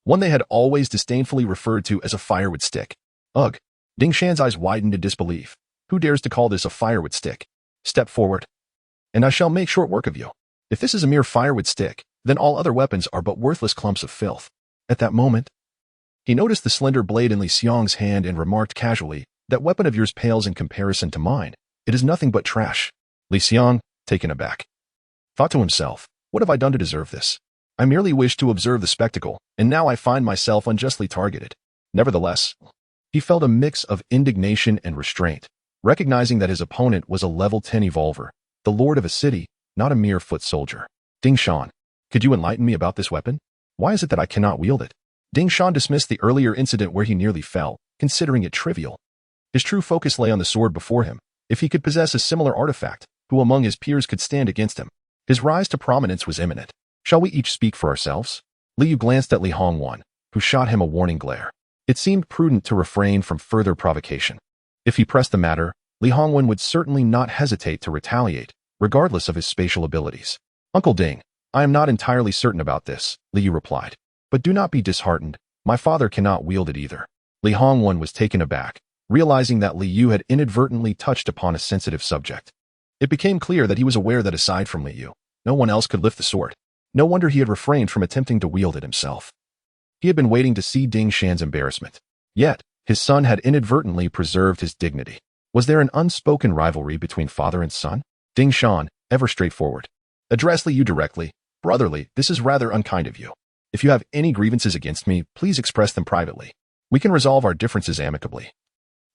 one they had always disdainfully referred to as a firewood stick. Ugh! Ding Shan's eyes widened in disbelief. Who dares to call this a firewood stick? Step forward, and I shall make short work of you. If this is a mere firewood stick, then all other weapons are but worthless clumps of filth. At that moment, he noticed the slender blade in Li Xiang's hand and remarked casually, "That weapon of yours pales in comparison to mine. It is nothing but trash." Li Xiang, taken aback, thought to himself, "What have I done to deserve this? I merely wished to observe the spectacle, and now I find myself unjustly targeted." Nevertheless, he felt a mix of indignation and restraint, recognizing that his opponent was a level 10 evolver, the lord of a city, not a mere foot soldier. "Ding Shan, could you enlighten me about this weapon? Why is it that I cannot wield it?" Ding Shan dismissed the earlier incident where he nearly fell, considering it trivial. His true focus lay on the sword before him. If he could possess a similar artifact, who among his peers could stand against him? His rise to prominence was imminent. "Shall we each speak for ourselves?" Liu glanced at Li Hongwen, who shot him a warning glare. It seemed prudent to refrain from further provocation. If he pressed the matter, Li Hongwen would certainly not hesitate to retaliate, regardless of his spatial abilities. "Uncle Ding, I am not entirely certain about this," Liu replied. "But do not be disheartened. My father cannot wield it either." Li Hongwen was taken aback, realizing that Liu had inadvertently touched upon a sensitive subject. It became clear that he was aware that aside from Liu, no one else could lift the sword. No wonder he had refrained from attempting to wield it himself. He had been waiting to see Ding Shan's embarrassment. Yet, his son had inadvertently preserved his dignity. Was there an unspoken rivalry between father and son? Ding Shan, ever straightforward, addressed Liu directly. "Brotherly, this is rather unkind of you. If you have any grievances against me, please express them privately. We can resolve our differences amicably.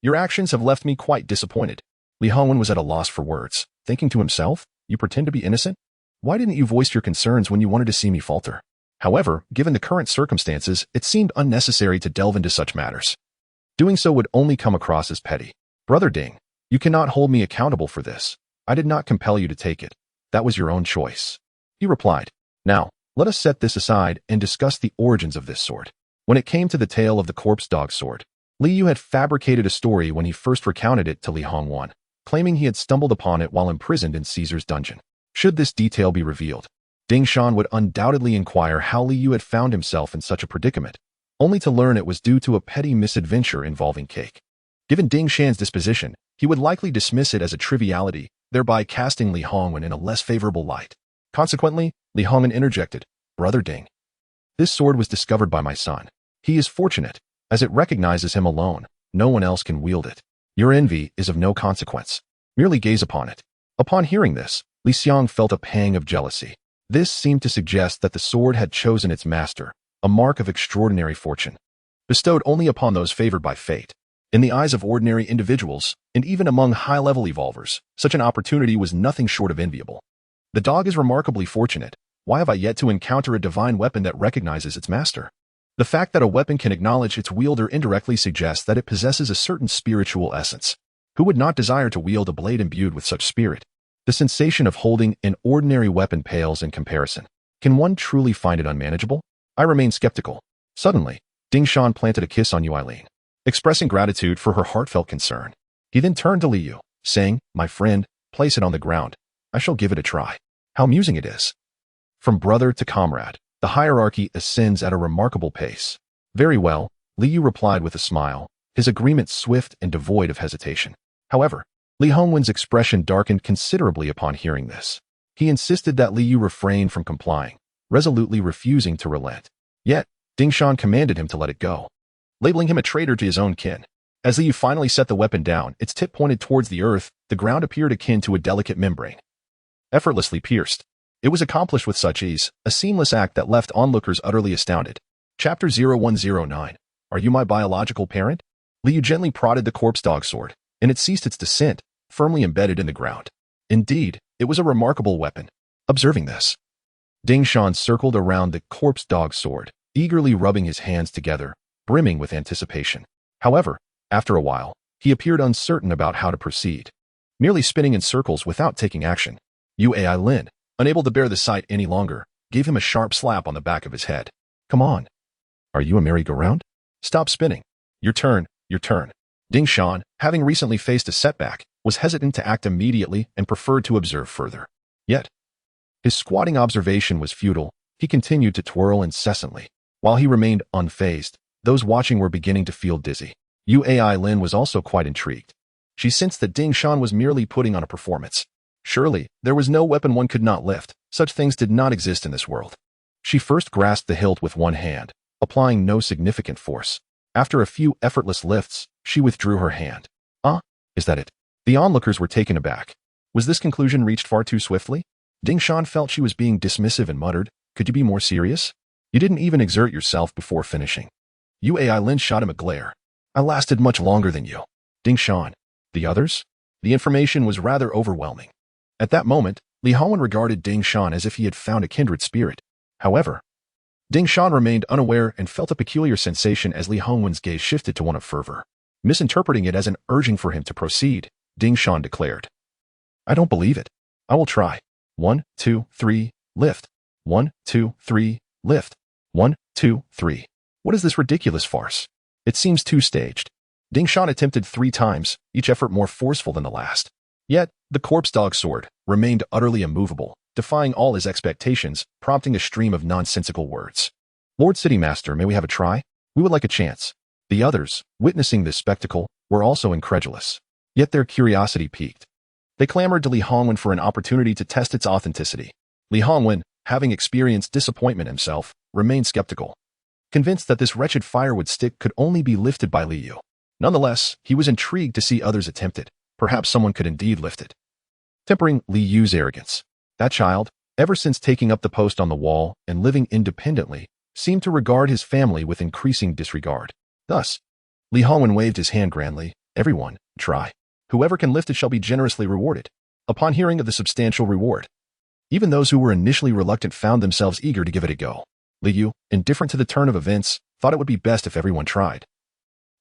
Your actions have left me quite disappointed." Li Hongwen was at a loss for words, thinking to himself, "You pretend to be innocent? Why didn't you voice your concerns when you wanted to see me falter?" However, given the current circumstances, it seemed unnecessary to delve into such matters. Doing so would only come across as petty. "Brother Ding, you cannot hold me accountable for this. I did not compel you to take it. That was your own choice," he replied. "Now, let us set this aside and discuss the origins of this sword." When it came to the tale of the corpse dog sword, Liu had fabricated a story when he first recounted it to Li Hongwen, claiming he had stumbled upon it while imprisoned in Caesar's dungeon. Should this detail be revealed, Ding Shan would undoubtedly inquire how Liu had found himself in such a predicament, only to learn it was due to a petty misadventure involving cake. Given Ding Shan's disposition, he would likely dismiss it as a triviality, thereby casting Li Hongwen in a less favorable light. Consequently, Li Hongwen interjected, "Brother Ding, this sword was discovered by my son. He is fortunate, as it recognizes him alone. No one else can wield it. Your envy is of no consequence. Merely gaze upon it." Upon hearing this, Li Xiang felt a pang of jealousy. This seemed to suggest that the sword had chosen its master, a mark of extraordinary fortune, bestowed only upon those favored by fate. In the eyes of ordinary individuals, and even among high-level evolvers, such an opportunity was nothing short of enviable. "The dog is remarkably fortunate. Why have I yet to encounter a divine weapon that recognizes its master? The fact that a weapon can acknowledge its wielder indirectly suggests that it possesses a certain spiritual essence. Who would not desire to wield a blade imbued with such spirit? The sensation of holding an ordinary weapon pales in comparison. Can one truly find it unmanageable? I remain skeptical. Suddenly, Ding Shan planted a kiss on Ling, expressing gratitude for her heartfelt concern. He then turned to Liu, saying, "My friend, place it on the ground. I shall give it a try." How amusing it is. From brother to comrade, the hierarchy ascends at a remarkable pace. Very well, Liu replied with a smile, his agreement swift and devoid of hesitation. However, Li Hongwen's expression darkened considerably upon hearing this. He insisted that Liu refrain from complying, resolutely refusing to relent. Yet, Ding Shan commanded him to let it go, labeling him a traitor to his own kin. As Liu finally set the weapon down, its tip pointed towards the earth, the ground appeared akin to a delicate membrane, effortlessly pierced. It was accomplished with such ease, a seamless act that left onlookers utterly astounded. Chapter 0109. Are you my biological parent? Liu gently prodded the corpse dog sword, and it ceased its descent, firmly embedded in the ground. Indeed, it was a remarkable weapon. Observing this, Ding Shan circled around the corpse dog sword, eagerly rubbing his hands together, brimming with anticipation. However, after a while, he appeared uncertain about how to proceed, merely spinning in circles without taking action. Lin, unable to bear the sight any longer, gave him a sharp slap on the back of his head. Come on. Are you a merry-go-round? Stop spinning. Your turn, your turn. Ding Shan, having recently faced a setback, was hesitant to act immediately and preferred to observe further. Yet, his squatting observation was futile. He continued to twirl incessantly. While he remained unfazed, those watching were beginning to feel dizzy. Lin was also quite intrigued. She sensed that Ding Shan was merely putting on a performance. Surely, there was no weapon one could not lift. Such things did not exist in this world. She first grasped the hilt with one hand, applying no significant force. After a few effortless lifts, she withdrew her hand. Is that it? The onlookers were taken aback. Was this conclusion reached far too swiftly? Ding Shan felt she was being dismissive and muttered, "Could you be more serious? You didn't even exert yourself before finishing." Lin shot him a glare. "I lasted much longer than you." Ding Shan. The others? The information was rather overwhelming. At that moment, Li Hongwen regarded Ding Shan as if he had found a kindred spirit. However, Ding Shan remained unaware and felt a peculiar sensation as Li Hongwen's gaze shifted to one of fervor. Misinterpreting it as an urging for him to proceed, Ding Shan declared, "I don't believe it. I will try. 1, 2, 3, lift. 1, 2, 3, lift. 1, 2, 3. What is this ridiculous farce? It seems too staged." Ding Shan attempted 3 times, each effort more forceful than the last. Yet, the corpse dog sword remained utterly immovable, defying all his expectations, prompting a stream of nonsensical words. "Lord City Master, may we have a try? We would like a chance." The others, witnessing this spectacle, were also incredulous. Yet their curiosity piqued. They clamored to Li Hongwen for an opportunity to test its authenticity. Li Hongwen, having experienced disappointment himself, remained skeptical. Convinced that this wretched firewood stick could only be lifted by Liu. Nonetheless, he was intrigued to see others attempt it. Perhaps someone could indeed lift it. Tempering Liu's arrogance, that child, ever since taking up the post on the wall and living independently, seemed to regard his family with increasing disregard. Thus, Li Hongwen waved his hand grandly. "Everyone, try. Whoever can lift it shall be generously rewarded." Upon hearing of the substantial reward, even those who were initially reluctant found themselves eager to give it a go. Liu, indifferent to the turn of events, thought it would be best if everyone tried.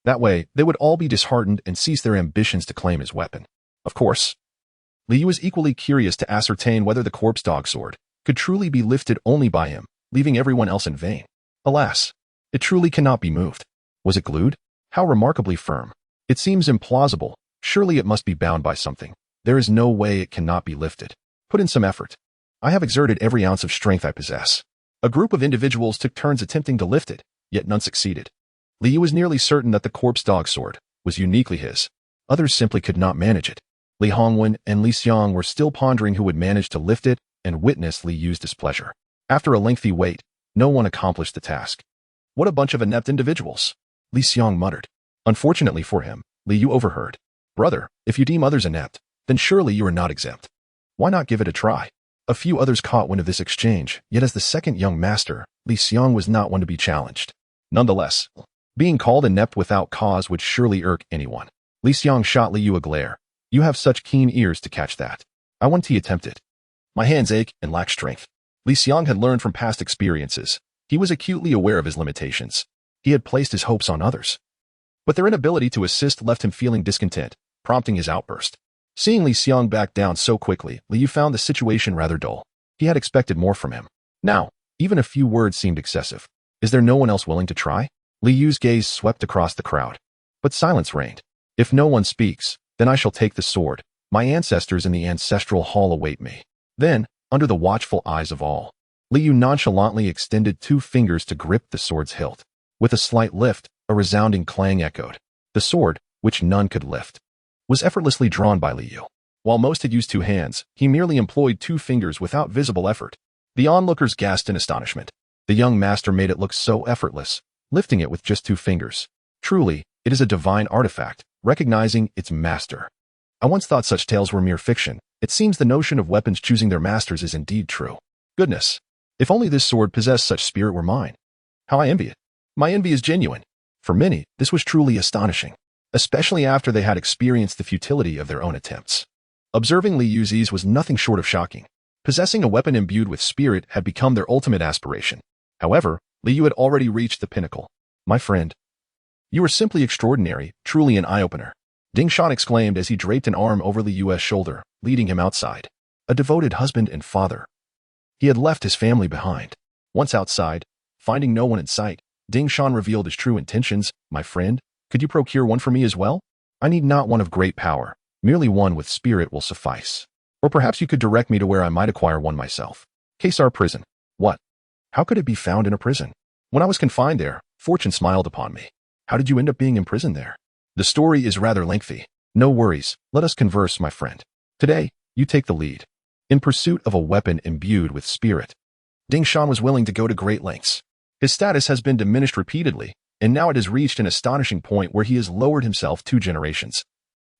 That way, they would all be disheartened and cease their ambitions to claim his weapon. Of course, Liu was equally curious to ascertain whether the corpse dog sword could truly be lifted only by him, leaving everyone else in vain. Alas, it truly cannot be moved. Was it glued? How remarkably firm. It seems implausible. Surely it must be bound by something. There is no way it cannot be lifted. Put in some effort. I have exerted every ounce of strength I possess. A group of individuals took turns attempting to lift it, yet none succeeded. Liu was nearly certain that the corpse dog sword was uniquely his. Others simply could not manage it. Li Hongwen and Li Xiang were still pondering who would manage to lift it and witness Liu's displeasure. After a lengthy wait, no one accomplished the task. "What a bunch of inept individuals," Li Xiang muttered. Unfortunately for him, Liu overheard. "Brother, if you deem others inept, then surely you are not exempt. Why not give it a try?" A few others caught wind of this exchange, yet as the second young master, Li Xiang was not one to be challenged. Nonetheless, being called inept without cause would surely irk anyone. Li Xiang shot Liu a glare. "You have such keen ears to catch that. I want to attempt it. My hands ache and lack strength." Liang had learned from past experiences. He was acutely aware of his limitations. He had placed his hopes on others. But their inability to assist left him feeling discontent, prompting his outburst. Seeing Liang back down so quickly, Liu found the situation rather dull. He had expected more from him. Now, even a few words seemed excessive. Is there no one else willing to try? Liu's gaze swept across the crowd. But silence reigned. If no one speaks, then I shall take the sword. My ancestors in the Ancestral hall await me. Then, under the watchful eyes of all, Liu nonchalantly extended 2 fingers to grip the sword's hilt. With a slight lift, a resounding clang echoed. The sword, which none could lift, was effortlessly drawn by Liu. While most had used 2 hands, he merely employed 2 fingers without visible effort. The onlookers gasped in astonishment. The young master made it look so effortless, lifting it with just 2 fingers. Truly, it is a divine artifact, recognizing its master. I once thought such tales were mere fiction. It seems the notion of weapons choosing their masters is indeed true. Goodness, if only this sword possessed such spirit were mine. How I envy it. My envy is genuine. For many, this was truly astonishing, especially after they had experienced the futility of their own attempts. Observing Liu's ease was nothing short of shocking. Possessing a weapon imbued with spirit had become their ultimate aspiration. However, Liu had already reached the pinnacle. My friend, you are simply extraordinary, truly an eye-opener. Ding Shan exclaimed as he draped an arm over Liu's shoulder, leading him outside. A devoted husband and father. He had left his family behind. Once outside, finding no one in sight, Ding Shan revealed his true intentions. My friend, could you procure one for me as well? I need not one of great power. Merely one with spirit will suffice. Or perhaps you could direct me to where I might acquire one myself. Kesar prison. What? How could it be found in a prison? When I was confined there, fortune smiled upon me. How did you end up being imprisoned there? The story is rather lengthy. No worries, let us converse, my friend. Today, you take the lead. In pursuit of a weapon imbued with spirit, Ding Shan was willing to go to great lengths. His status has been diminished repeatedly, and now it has reached an astonishing point where he has lowered himself 2 generations.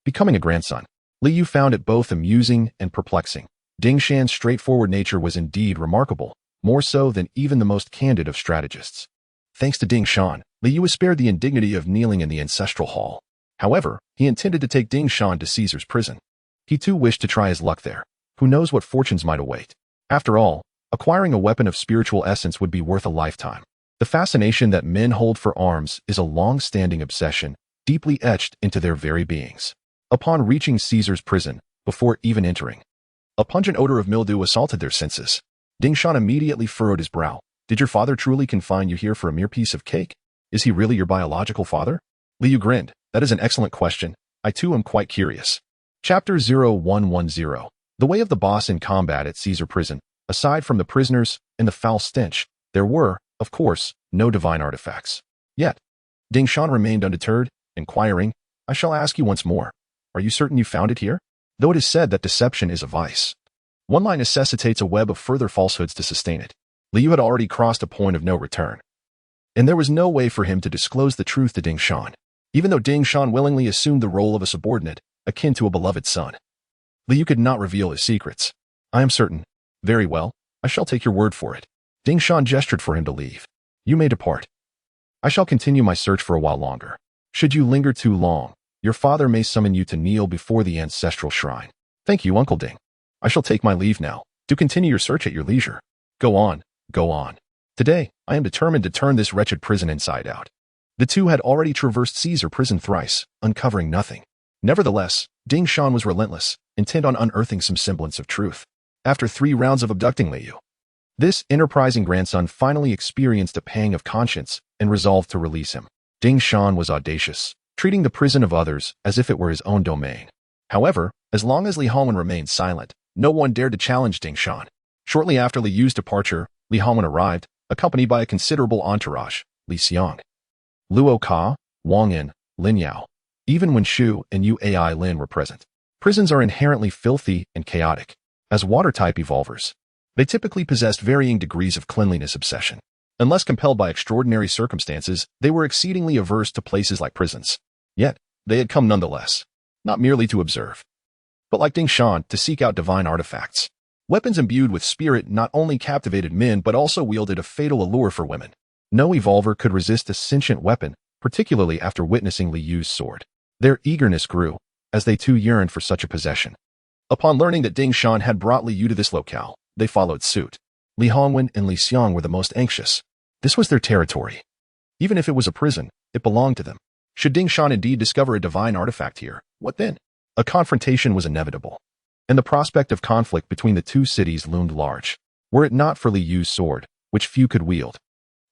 Becoming a grandson, Liu found it both amusing and perplexing. Ding Shan's straightforward nature was indeed remarkable, more so than even the most candid of strategists. Thanks to Ding Shan, Liu was spared the indignity of kneeling in the Ancestral hall. However, he intended to take Ding Shan to Caesar's prison. He too wished to try his luck there. Who knows what fortunes might await? After all, acquiring a weapon of spiritual essence would be worth a lifetime. The fascination that men hold for arms is a long-standing obsession, deeply etched into their very beings. Upon reaching Caesar's prison, before even entering, a pungent odor of mildew assaulted their senses. Ding Shan immediately furrowed his brow. Did your father truly confine you here for a mere piece of cake? Is he really your biological father? Liu grinned. That is an excellent question. I too am quite curious. Chapter 0110. The way of the boss in combat at Caesar prison. Aside from the prisoners and the foul stench, there were, of course, no divine artifacts. Yet, Ding Shan remained undeterred, inquiring, I shall ask you once more. Are you certain you found it here? Though it is said that deception is a vice, one lie necessitates a web of further falsehoods to sustain it. Liu had already crossed a point of no return, and there was no way for him to disclose the truth to Ding Shan, even though Ding Shan willingly assumed the role of a subordinate, akin to a beloved son. Liu could not reveal his secrets. I am certain. Very well, I shall take your word for it. Ding Shan gestured for him to leave. You may depart. I shall continue my search for a while longer. Should you linger too long, your father may summon you to kneel before the ancestral shrine. Thank you, Uncle Ding. I shall take my leave now. Do continue your search at your leisure. Go on, go on. Today, I am determined to turn this wretched prison inside out. The two had already traversed Caesar prison thrice, uncovering nothing. Nevertheless, Ding Shan was relentless, intent on unearthing some semblance of truth. After 3 rounds of abducting Liu, this enterprising grandson finally experienced a pang of conscience and resolved to release him. Ding Shan was audacious, treating the prison of others as if it were his own domain. However, as long as Li Hongwen remained silent, no one dared to challenge Ding Shan. Shortly after Liu's departure, Li Hongwen arrived, accompanied by a considerable entourage, Li Xiang, Luo Ka, Wang Yin, Lin Yao. Even when Shu and Uai Lin were present. Prisons are inherently filthy and chaotic. As water-type evolvers, they typically possessed varying degrees of cleanliness obsession. Unless compelled by extraordinary circumstances, they were exceedingly averse to places like prisons. Yet, they had come nonetheless, not merely to observe, but like Ding Shan, to seek out divine artifacts. Weapons imbued with spirit not only captivated men but also wielded a fatal allure for women. No evolver could resist a sentient weapon, particularly after witnessing Liu's sword. Their eagerness grew, as they too yearned for such a possession. Upon learning that Ding Shan had brought Liu to this locale, they followed suit. Li Hongwen and Li Xiang were the most anxious. This was their territory. Even if it was a prison, it belonged to them. Should Ding Shan indeed discover a divine artifact here, what then? A confrontation was inevitable, and the prospect of conflict between the two cities loomed large. Were it not for Li Yu's sword, which few could wield,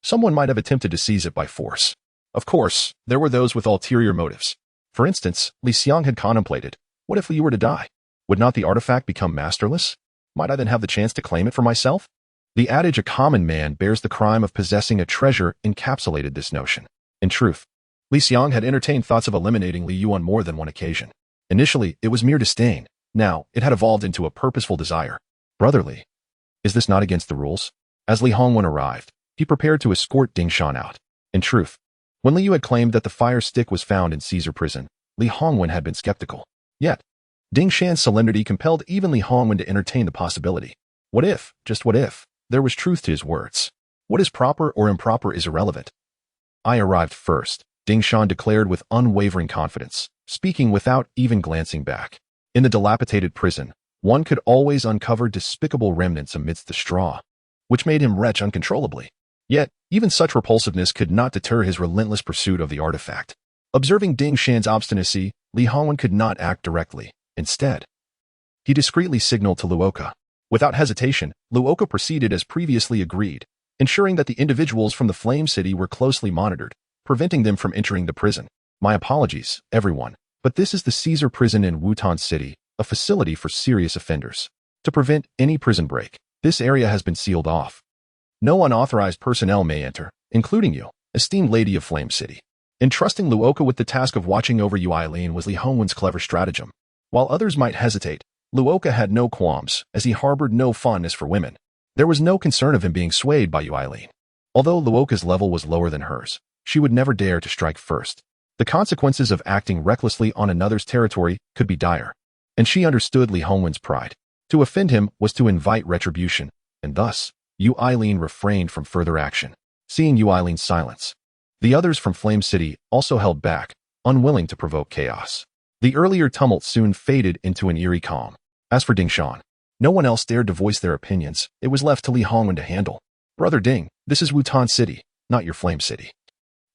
someone might have attempted to seize it by force. Of course, there were those with ulterior motives. For instance, Li Xiang had contemplated, what if Li Yu were to die? Would not the artifact become masterless? Might I then have the chance to claim it for myself? The adage a common man bears the crime of possessing a treasure encapsulated this notion. In truth, Li Xiang had entertained thoughts of eliminating Li Yu on more than one occasion. Initially, it was mere disdain. Now, it had evolved into a purposeful desire. Brotherly. Is this not against the rules? As Li Hongwen arrived, he prepared to escort Ding Shan out. In truth, when Li Yu had claimed that the fire stick was found in Caesar prison, Li Hongwen had been skeptical. Yet, Ding Shan's solemnity compelled even Li Hongwen to entertain the possibility. What if, just what if, there was truth to his words? What is proper or improper is irrelevant. I arrived first, Ding Shan declared with unwavering confidence, speaking without even glancing back. In the dilapidated prison, one could always uncover despicable remnants amidst the straw, which made him retch uncontrollably. Yet, even such repulsiveness could not deter his relentless pursuit of the artifact. Observing Ding Shan's obstinacy, Li Hongwen could not act directly. Instead, he discreetly signaled to Luoka. Without hesitation, Luoka proceeded as previously agreed, ensuring that the individuals from the Flame City were closely monitored, preventing them from entering the prison. My apologies, everyone, but this is the Caesar prison in Wutan City, a facility for serious offenders. To prevent any prison break, this area has been sealed off. No unauthorized personnel may enter, including you, esteemed lady of Flame City. Entrusting Luoka with the task of watching over Yu Eileen was Li Hongwen's clever stratagem. While others might hesitate, Luoka had no qualms, as he harbored no fondness for women. There was no concern of him being swayed by Yu Eileen. Although Luoka's level was lower than hers, she would never dare to strike first. The consequences of acting recklessly on another's territory could be dire, and she understood Li Hongwen's pride. To offend him was to invite retribution, and thus, Yu Eileen refrained from further action. Seeing Yu Eileen's silence, the others from Flame City also held back, unwilling to provoke chaos. The earlier tumult soon faded into an eerie calm. As for Ding Shan, no one else dared to voice their opinions. It was left to Li Hongwen to handle. Brother Ding, this is Wutan City, not your Flame City.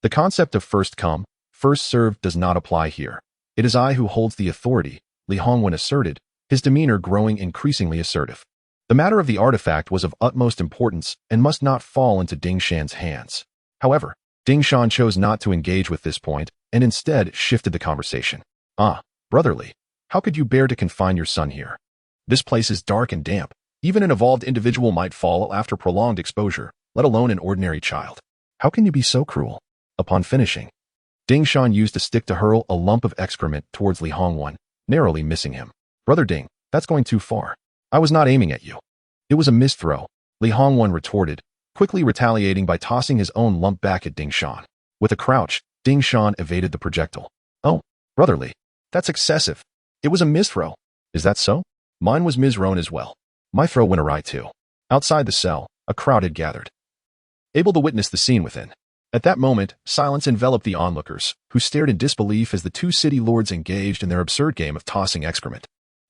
The concept of first come, first served does not apply here. It is I who holds the authority, Li Hongwen asserted, his demeanor growing increasingly assertive. The matter of the artifact was of utmost importance and must not fall into Ding Shan's hands. However, Ding Shan chose not to engage with this point and instead shifted the conversation. Ah, brotherly, how could you bear to confine your son here? This place is dark and damp. Even an evolved individual might fall after prolonged exposure, let alone an ordinary child. How can you be so cruel? Upon finishing, Ding Shan used a stick to hurl a lump of excrement towards Li Hongwen, narrowly missing him. Brother Ding, that's going too far. I was not aiming at you. It was a missed throw, Li Hongwen retorted, quickly retaliating by tossing his own lump back at Ding Shan. With a crouch, Ding Shan evaded the projectile. Oh, brotherly, that's excessive. It was a misthrow. Is that so? Mine was misthrown as well. My throw went awry too. Outside the cell, a crowd had gathered, able to witness the scene within. At that moment, silence enveloped the onlookers, who stared in disbelief as the two city lords engaged in their absurd game of tossing excrement.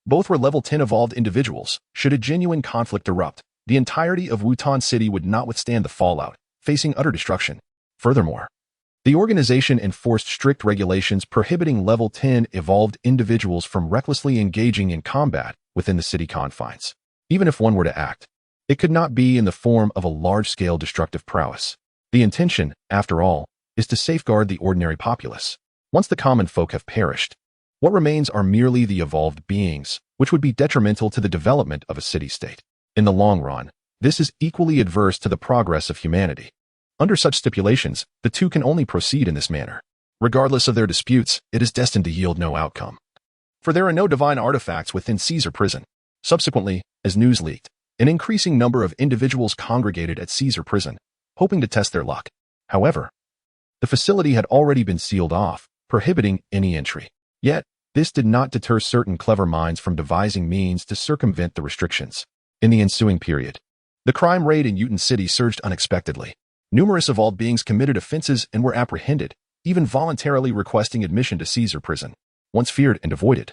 Both were level 10 evolved individuals. Should a genuine conflict erupt, the entirety of Wutan City would not withstand the fallout, facing utter destruction. Furthermore, the organization enforced strict regulations prohibiting level 10 evolved individuals from recklessly engaging in combat within the city confines. Even if one were to act, it could not be in the form of a large-scale destructive prowess. The intention, after all, is to safeguard the ordinary populace. Once the common folk have perished, what remains are merely the evolved beings, which would be detrimental to the development of a city-state. In the long run, this is equally adverse to the progress of humanity. Under such stipulations, the two can only proceed in this manner. Regardless of their disputes, it is destined to yield no outcome. For there are no divine artifacts within Caesar prison. Subsequently, as news leaked, an increasing number of individuals congregated at Caesar prison, hoping to test their luck. However, the facility had already been sealed off, prohibiting any entry. Yet, this did not deter certain clever minds from devising means to circumvent the restrictions. In the ensuing period, the crime rate in Wutan City surged unexpectedly. Numerous evolved beings committed offenses and were apprehended, even voluntarily requesting admission to Caesar prison. Once feared and avoided,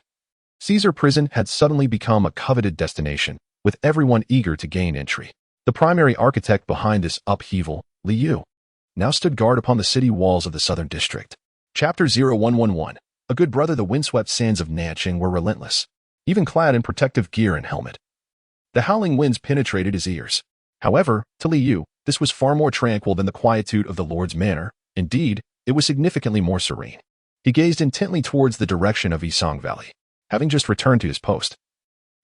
Caesar prison had suddenly become a coveted destination, with everyone eager to gain entry. The primary architect behind this upheaval, Liu, now stood guard upon the city walls of the southern district. Chapter 0111. A good brother. The windswept sands of Nanqing were relentless, even clad in protective gear and helmet. The howling winds penetrated his ears. However, to Liu, this was far more tranquil than the quietude of the Lord's manor. Indeed, it was significantly more serene. He gazed intently towards the direction of Yisong Valley, having just returned to his post.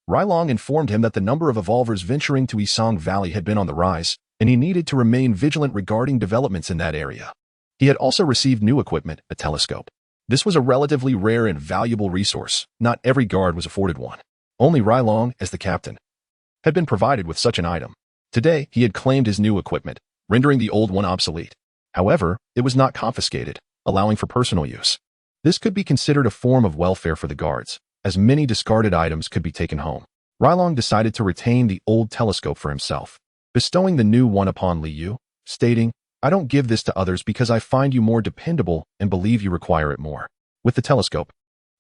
Liang informed him that the number of evolvers venturing to Yisong Valley had been on the rise, and he needed to remain vigilant regarding developments in that area. He had also received new equipment, a telescope. This was a relatively rare and valuable resource. Not every guard was afforded one. Only Liang, as the captain, had been provided with such an item. Today, he had claimed his new equipment, rendering the old one obsolete. However, it was not confiscated, allowing for personal use. This could be considered a form of welfare for the guards, as many discarded items could be taken home. Liang decided to retain the old telescope for himself, bestowing the new one upon Liu, stating, "I don't give this to others because I find you more dependable and believe you require it more." With the telescope,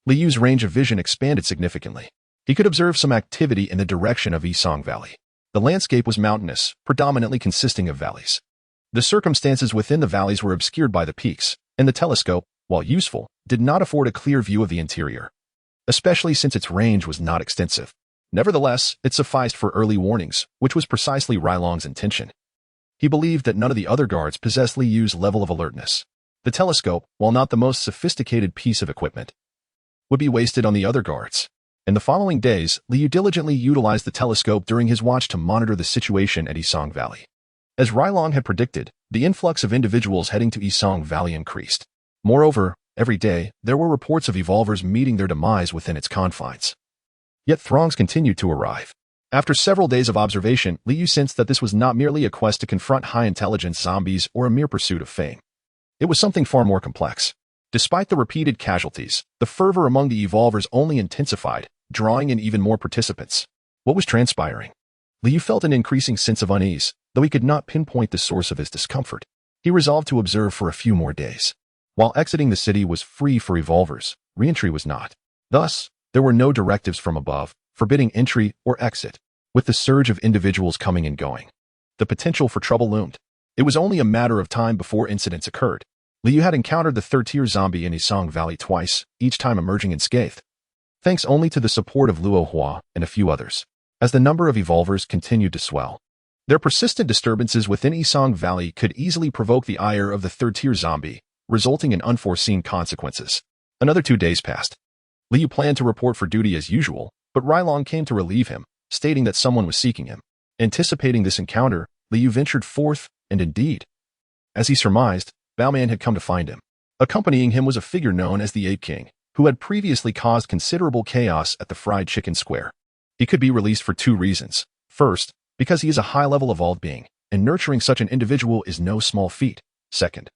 Liu's range of vision expanded significantly. He could observe some activity in the direction of Yisong Valley. The landscape was mountainous, predominantly consisting of valleys. The circumstances within the valleys were obscured by the peaks, and the telescope, while useful, did not afford a clear view of the interior, especially since its range was not extensive. Nevertheless, it sufficed for early warnings, which was precisely Liang's intention. He believed that none of the other guards possessed Liu's level of alertness. The telescope, while not the most sophisticated piece of equipment, would be wasted on the other guards. In the following days, Liu diligently utilized the telescope during his watch to monitor the situation at Yisong Valley. As Liang had predicted, the influx of individuals heading to Yisong Valley increased. Moreover, every day, there were reports of evolvers meeting their demise within its confines. Yet throngs continued to arrive. After several days of observation, Liu sensed that this was not merely a quest to confront high-intelligence zombies or a mere pursuit of fame. It was something far more complex. Despite the repeated casualties, the fervor among the evolvers only intensified, drawing in even more participants. What was transpiring? Liu felt an increasing sense of unease, though he could not pinpoint the source of his discomfort. He resolved to observe for a few more days. While exiting the city was free for evolvers, re-entry was not. Thus, there were no directives from above, forbidding entry or exit. With the surge of individuals coming and going, the potential for trouble loomed. It was only a matter of time before incidents occurred. Liu had encountered the third-tier zombie in Yisong Valley twice, each time emerging unscathed, thanks only to the support of Luo Hua and a few others. As the number of evolvers continued to swell, their persistent disturbances within Yisong Valley could easily provoke the ire of the third-tier zombie, resulting in unforeseen consequences. Another 2 days passed. Liu planned to report for duty as usual, but Liang came to relieve him, stating that someone was seeking him. Anticipating this encounter, Liu ventured forth, and indeed, as he surmised, Baoman had come to find him. Accompanying him was a figure known as the Ape King, who had previously caused considerable chaos at the Fried Chicken Square. He could be released for 2 reasons. First, because he is a high-level evolved being, and nurturing such an individual is no small feat. Second,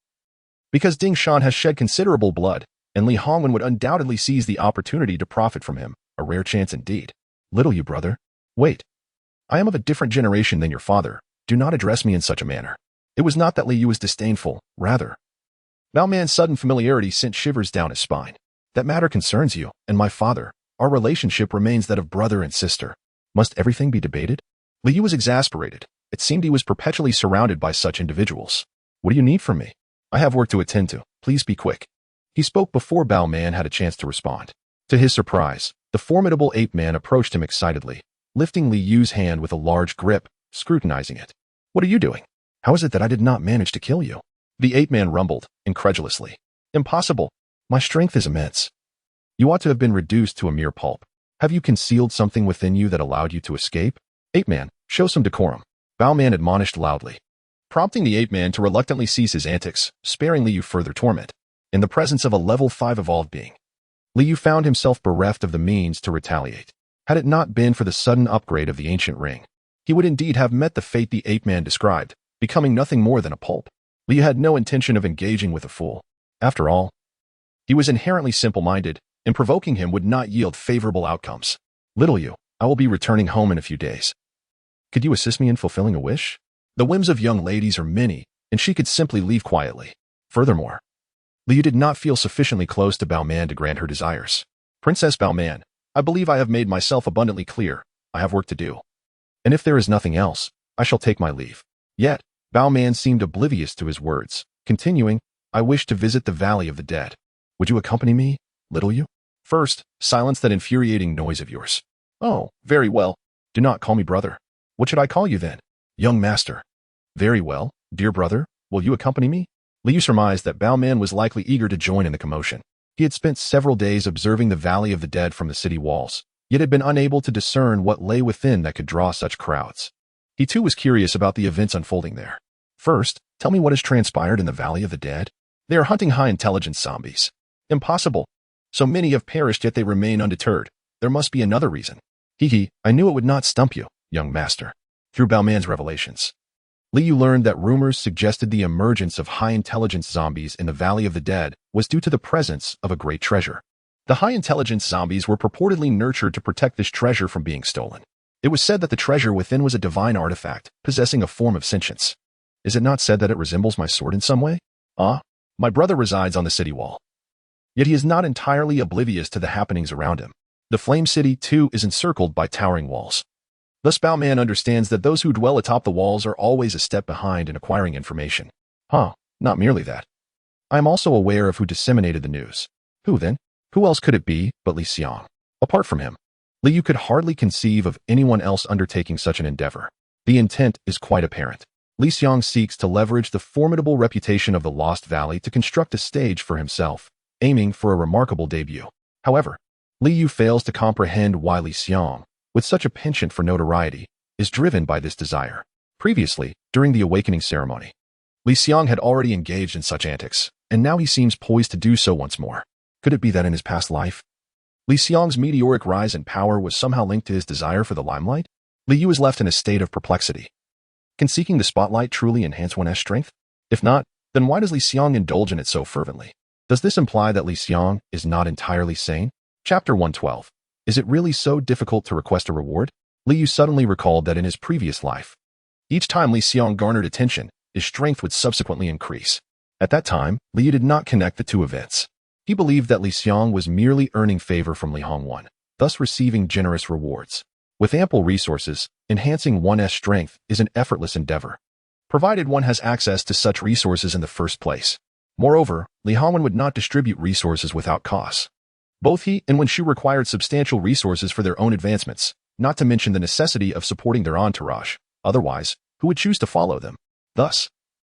because Ding Shan has shed considerable blood, and Li Hongwen would undoubtedly seize the opportunity to profit from him, a rare chance indeed. Little you, brother. Wait. I am of a different generation than your father. Do not address me in such a manner. It was not that Liu was disdainful, rather. Baoman's sudden familiarity sent shivers down his spine. That matter concerns you, and my father. Our relationship remains that of brother and sister. Must everything be debated? Liu was exasperated. It seemed he was perpetually surrounded by such individuals. What do you need from me? I have work to attend to. Please be quick. He spoke before Baoman had a chance to respond. To his surprise, the formidable ape-man approached him excitedly, lifting Liu's hand with a large grip, scrutinizing it. What are you doing? How is it that I did not manage to kill you? The ape-man rumbled, incredulously. Impossible. My strength is immense. You ought to have been reduced to a mere pulp. Have you concealed something within you that allowed you to escape? Ape-man, show some decorum. Baoman admonished loudly, prompting the ape-man to reluctantly cease his antics, sparing Liu further torment. In the presence of a level 5 evolved being, Liu found himself bereft of the means to retaliate. Had it not been for the sudden upgrade of the ancient ring, he would indeed have met the fate the ape-man described, becoming nothing more than a pulp. Liu had no intention of engaging with a fool. After all, he was inherently simple-minded, and provoking him would not yield favorable outcomes. Little you, I will be returning home in a few days. Could you assist me in fulfilling a wish? The whims of young ladies are many, and she could simply leave quietly. Furthermore, Liu did not feel sufficiently close to Baoman to grant her desires. Princess Baoman, I believe I have made myself abundantly clear. I have work to do. And if there is nothing else, I shall take my leave. Yet, Bao Man seemed oblivious to his words, continuing, I wish to visit the Valley of the Dead. Would you accompany me, little you? First, silence that infuriating noise of yours. Oh, very well. Do not call me brother. What should I call you then? Young master. Very well, dear brother, will you accompany me? Liu surmised that Bao Man was likely eager to join in the commotion. He had spent several days observing the Valley of the Dead from the city walls, yet had been unable to discern what lay within that could draw such crowds. He too was curious about the events unfolding there. First, tell me what has transpired in the Valley of the Dead. They are hunting high-intelligence zombies. Impossible. So many have perished, yet they remain undeterred. There must be another reason. I knew it would not stump you, young master. Through Bao Man's revelations, Liu learned that rumors suggested the emergence of high-intelligence zombies in the Valley of the Dead was due to the presence of a great treasure. The high-intelligence zombies were purportedly nurtured to protect this treasure from being stolen. It was said that the treasure within was a divine artifact, possessing a form of sentience. Is it not said that it resembles my sword in some way? My brother resides on the city wall. Yet he is not entirely oblivious to the happenings around him. The Flame City, too, is encircled by towering walls. Thus Bao Man understands that those who dwell atop the walls are always a step behind in acquiring information. Not merely that. I am also aware of who disseminated the news. Who then? Who else could it be but Liang? Apart from him, Liu could hardly conceive of anyone else undertaking such an endeavor. The intent is quite apparent. Liang seeks to leverage the formidable reputation of the Lost Valley to construct a stage for himself, aiming for a remarkable debut. However, Liu fails to comprehend why Liang, with such a penchant for notoriety, is driven by this desire. Previously, during the awakening ceremony, Liang had already engaged in such antics, and now he seems poised to do so once more. Could it be that in his past life, Liang's meteoric rise in power was somehow linked to his desire for the limelight? Liu is left in a state of perplexity. Can seeking the spotlight truly enhance one's strength? If not, then why does Liang indulge in it so fervently? Does this imply that Liang is not entirely sane? Chapter 112. Is it really so difficult to request a reward? Liu suddenly recalled that in his previous life, each time Liang garnered attention, his strength would subsequently increase. At that time, Liu did not connect the two events. He believed that Liang was merely earning favor from Liang, thus receiving generous rewards. With ample resources, enhancing one's strength is an effortless endeavor, provided one has access to such resources in the first place. Moreover, Liang would not distribute resources without costs. Both he and Wen Shu required substantial resources for their own advancements, not to mention the necessity of supporting their entourage. Otherwise, who would choose to follow them? Thus,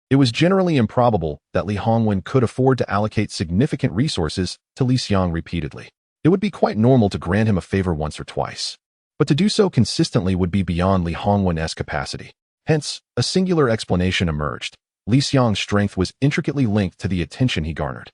it was generally improbable that Liang could afford to allocate significant resources to Liang repeatedly. It would be quite normal to grant him a favor once or twice, but to do so consistently would be beyond Liang's capacity. Hence, a singular explanation emerged. Liang's strength was intricately linked to the attention he garnered.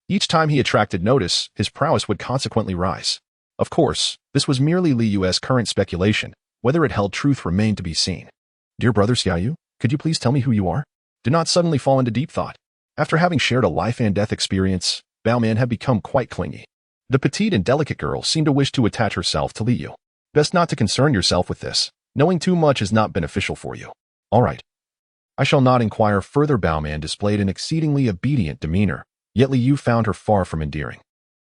Each time he attracted notice, his prowess would consequently rise. Of course, this was merely Liu's current speculation. Whether it held truth remained to be seen. Dear brother Xiaoyu, could you please tell me who you are? Do not suddenly fall into deep thought. After having shared a life and death experience, Bao Man had become quite clingy. The petite and delicate girl seemed to wish to attach herself to Liu. Best not to concern yourself with this. Knowing too much is not beneficial for you. All right. I shall not inquire further. Bao Man displayed an exceedingly obedient demeanor, yet Liu found her far from endearing.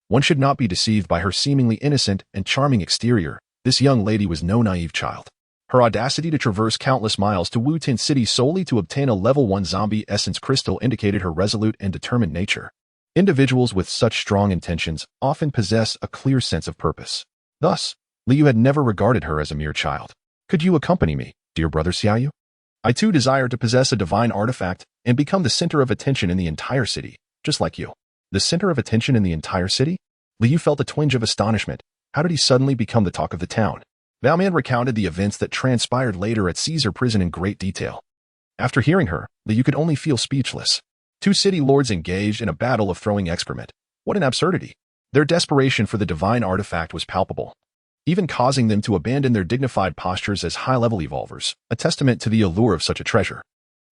One should not be deceived by her seemingly innocent and charming exterior. This young lady was no naive child. Her audacity to traverse countless miles to Wu-Tin City solely to obtain a level 1 zombie essence crystal indicated her resolute and determined nature. Individuals with such strong intentions often possess a clear sense of purpose. Thus, Liu had never regarded her as a mere child. Could you accompany me, dear brother Xiaoyu? I too desire to possess a divine artifact and become the center of attention in the entire city, just like you. The center of attention in the entire city? Liu felt a twinge of astonishment. How did he suddenly become the talk of the town? Bao Man recounted the events that transpired later at Caesar prison in great detail. After hearing her, Liu could only feel speechless. Two city lords engaged in a battle of throwing excrement. What an absurdity. Their desperation for the divine artifact was palpable, even causing them to abandon their dignified postures as high-level evolvers, a testament to the allure of such a treasure.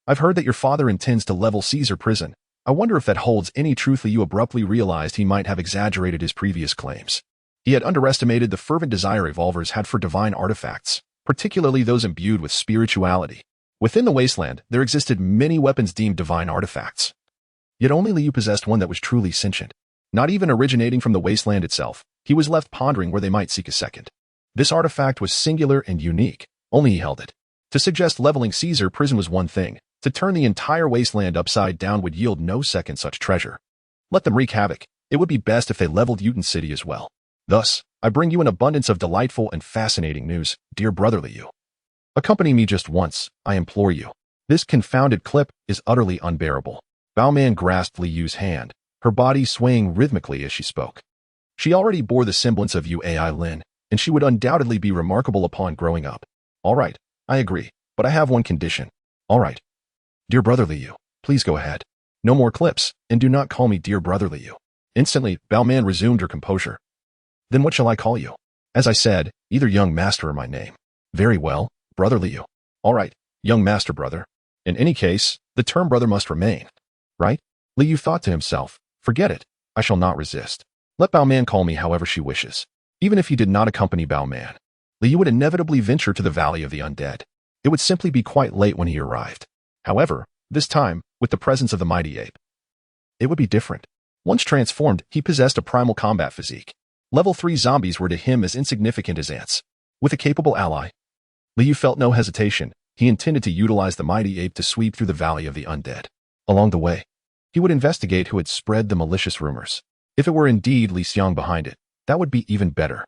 I've heard that your father intends to level Caesar prison. I wonder if that holds any truth. Liu abruptly realized he might have exaggerated his previous claims. He had underestimated the fervent desire evolvers had for divine artifacts, particularly those imbued with spirituality. Within the wasteland, there existed many weapons deemed divine artifacts. Yet only Liu possessed one that was truly sentient. Not even originating from the wasteland itself, he was left pondering where they might seek a second. This artifact was singular and unique. Only he held it. To suggest leveling Caesar prison was one thing. To turn the entire wasteland upside down would yield no second such treasure. Let them wreak havoc. It would be best if they leveled Uton City as well. Thus, I bring you an abundance of delightful and fascinating news, dear brotherly you. Accompany me just once, I implore you. This confounded clip is utterly unbearable. Baoman grasped Li Yu's hand, her body swaying rhythmically as she spoke. She already bore the semblance of Yu Ai Lin, and she would undoubtedly be remarkable upon growing up. All right, I agree, but I have one condition. All right. Dear brotherly you, please go ahead. No more clips, and do not call me dear brotherly you. Instantly, Baoman resumed her composure. Then what shall I call you? As I said, either young master or my name. Very well, brotherly you. All right, young master brother. In any case, the term brother must remain. Right? Li Yu thought to himself, forget it, I shall not resist. Let Baoman call me however she wishes. Even if he did not accompany Baoman, Li Yu would inevitably venture to the Valley of the Undead. It would simply be quite late when he arrived. However, this time, with the presence of the mighty ape, it would be different. Once transformed, he possessed a primal combat physique. Level 3 zombies were to him as insignificant as ants. With a capable ally, Li Yu felt no hesitation. He intended to utilize the mighty ape to sweep through the Valley of the Undead. Along the way, he would investigate who had spread the malicious rumors. If it were indeed Li Xiang behind it, that would be even better.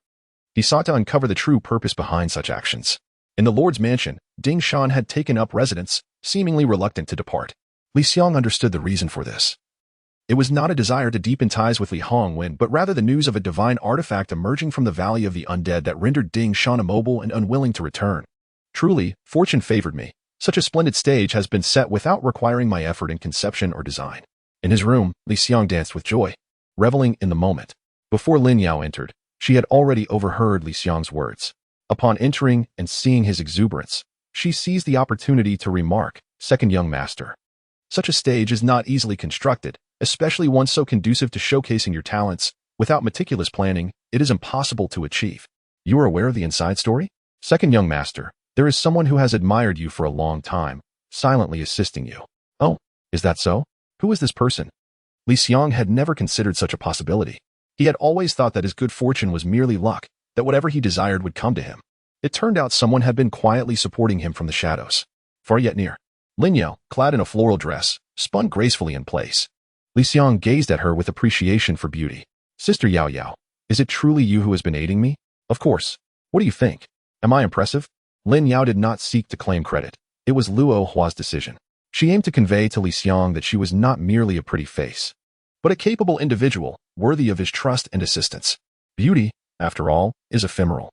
He sought to uncover the true purpose behind such actions. In the Lord's mansion, Ding Shan had taken up residence, seemingly reluctant to depart. Li Xiang understood the reason for this. It was not a desire to deepen ties with Li Hongwen, but rather the news of a divine artifact emerging from the Valley of the Undead that rendered Ding Shan immobile and unwilling to return. Truly, fortune favored me. Such a splendid stage has been set without requiring my effort in conception or design. In his room, Li Xiang danced with joy, reveling in the moment. Before Lin Yao entered, she had already overheard Li Xiang's words. Upon entering and seeing his exuberance, she seized the opportunity to remark, second young master. Such a stage is not easily constructed, especially one so conducive to showcasing your talents. Without meticulous planning, it is impossible to achieve. You are aware of the inside story? Second young master, there is someone who has admired you for a long time, silently assisting you. Oh, is that so? Who is this person? Li Xiang had never considered such a possibility. He had always thought that his good fortune was merely luck, that whatever he desired would come to him. It turned out someone had been quietly supporting him from the shadows. Far yet near, Lin Yao, clad in a floral dress, spun gracefully in place. Li Xiang gazed at her with appreciation for beauty. Sister Yao Yao, is it truly you who has been aiding me? Of course. What do you think? Am I impressive? Lin Yao did not seek to claim credit. It was Luo Hua's decision. She aimed to convey to Li Xiang that she was not merely a pretty face, but a capable individual, worthy of his trust and assistance. Beauty, after all, is ephemeral.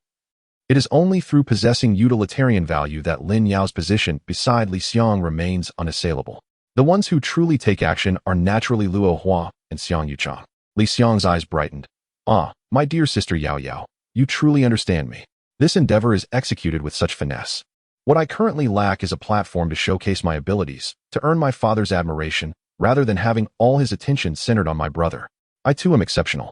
It is only through possessing utilitarian value that Lin Yao's position beside Li Xiang remains unassailable. The ones who truly take action are naturally Luo Hua and Xiang Yuchang. Li Xiang's eyes brightened. Ah, my dear sister Yao Yao, you truly understand me. This endeavor is executed with such finesse. What I currently lack is a platform to showcase my abilities, to earn my father's admiration, rather than having all his attention centered on my brother. I too am exceptional.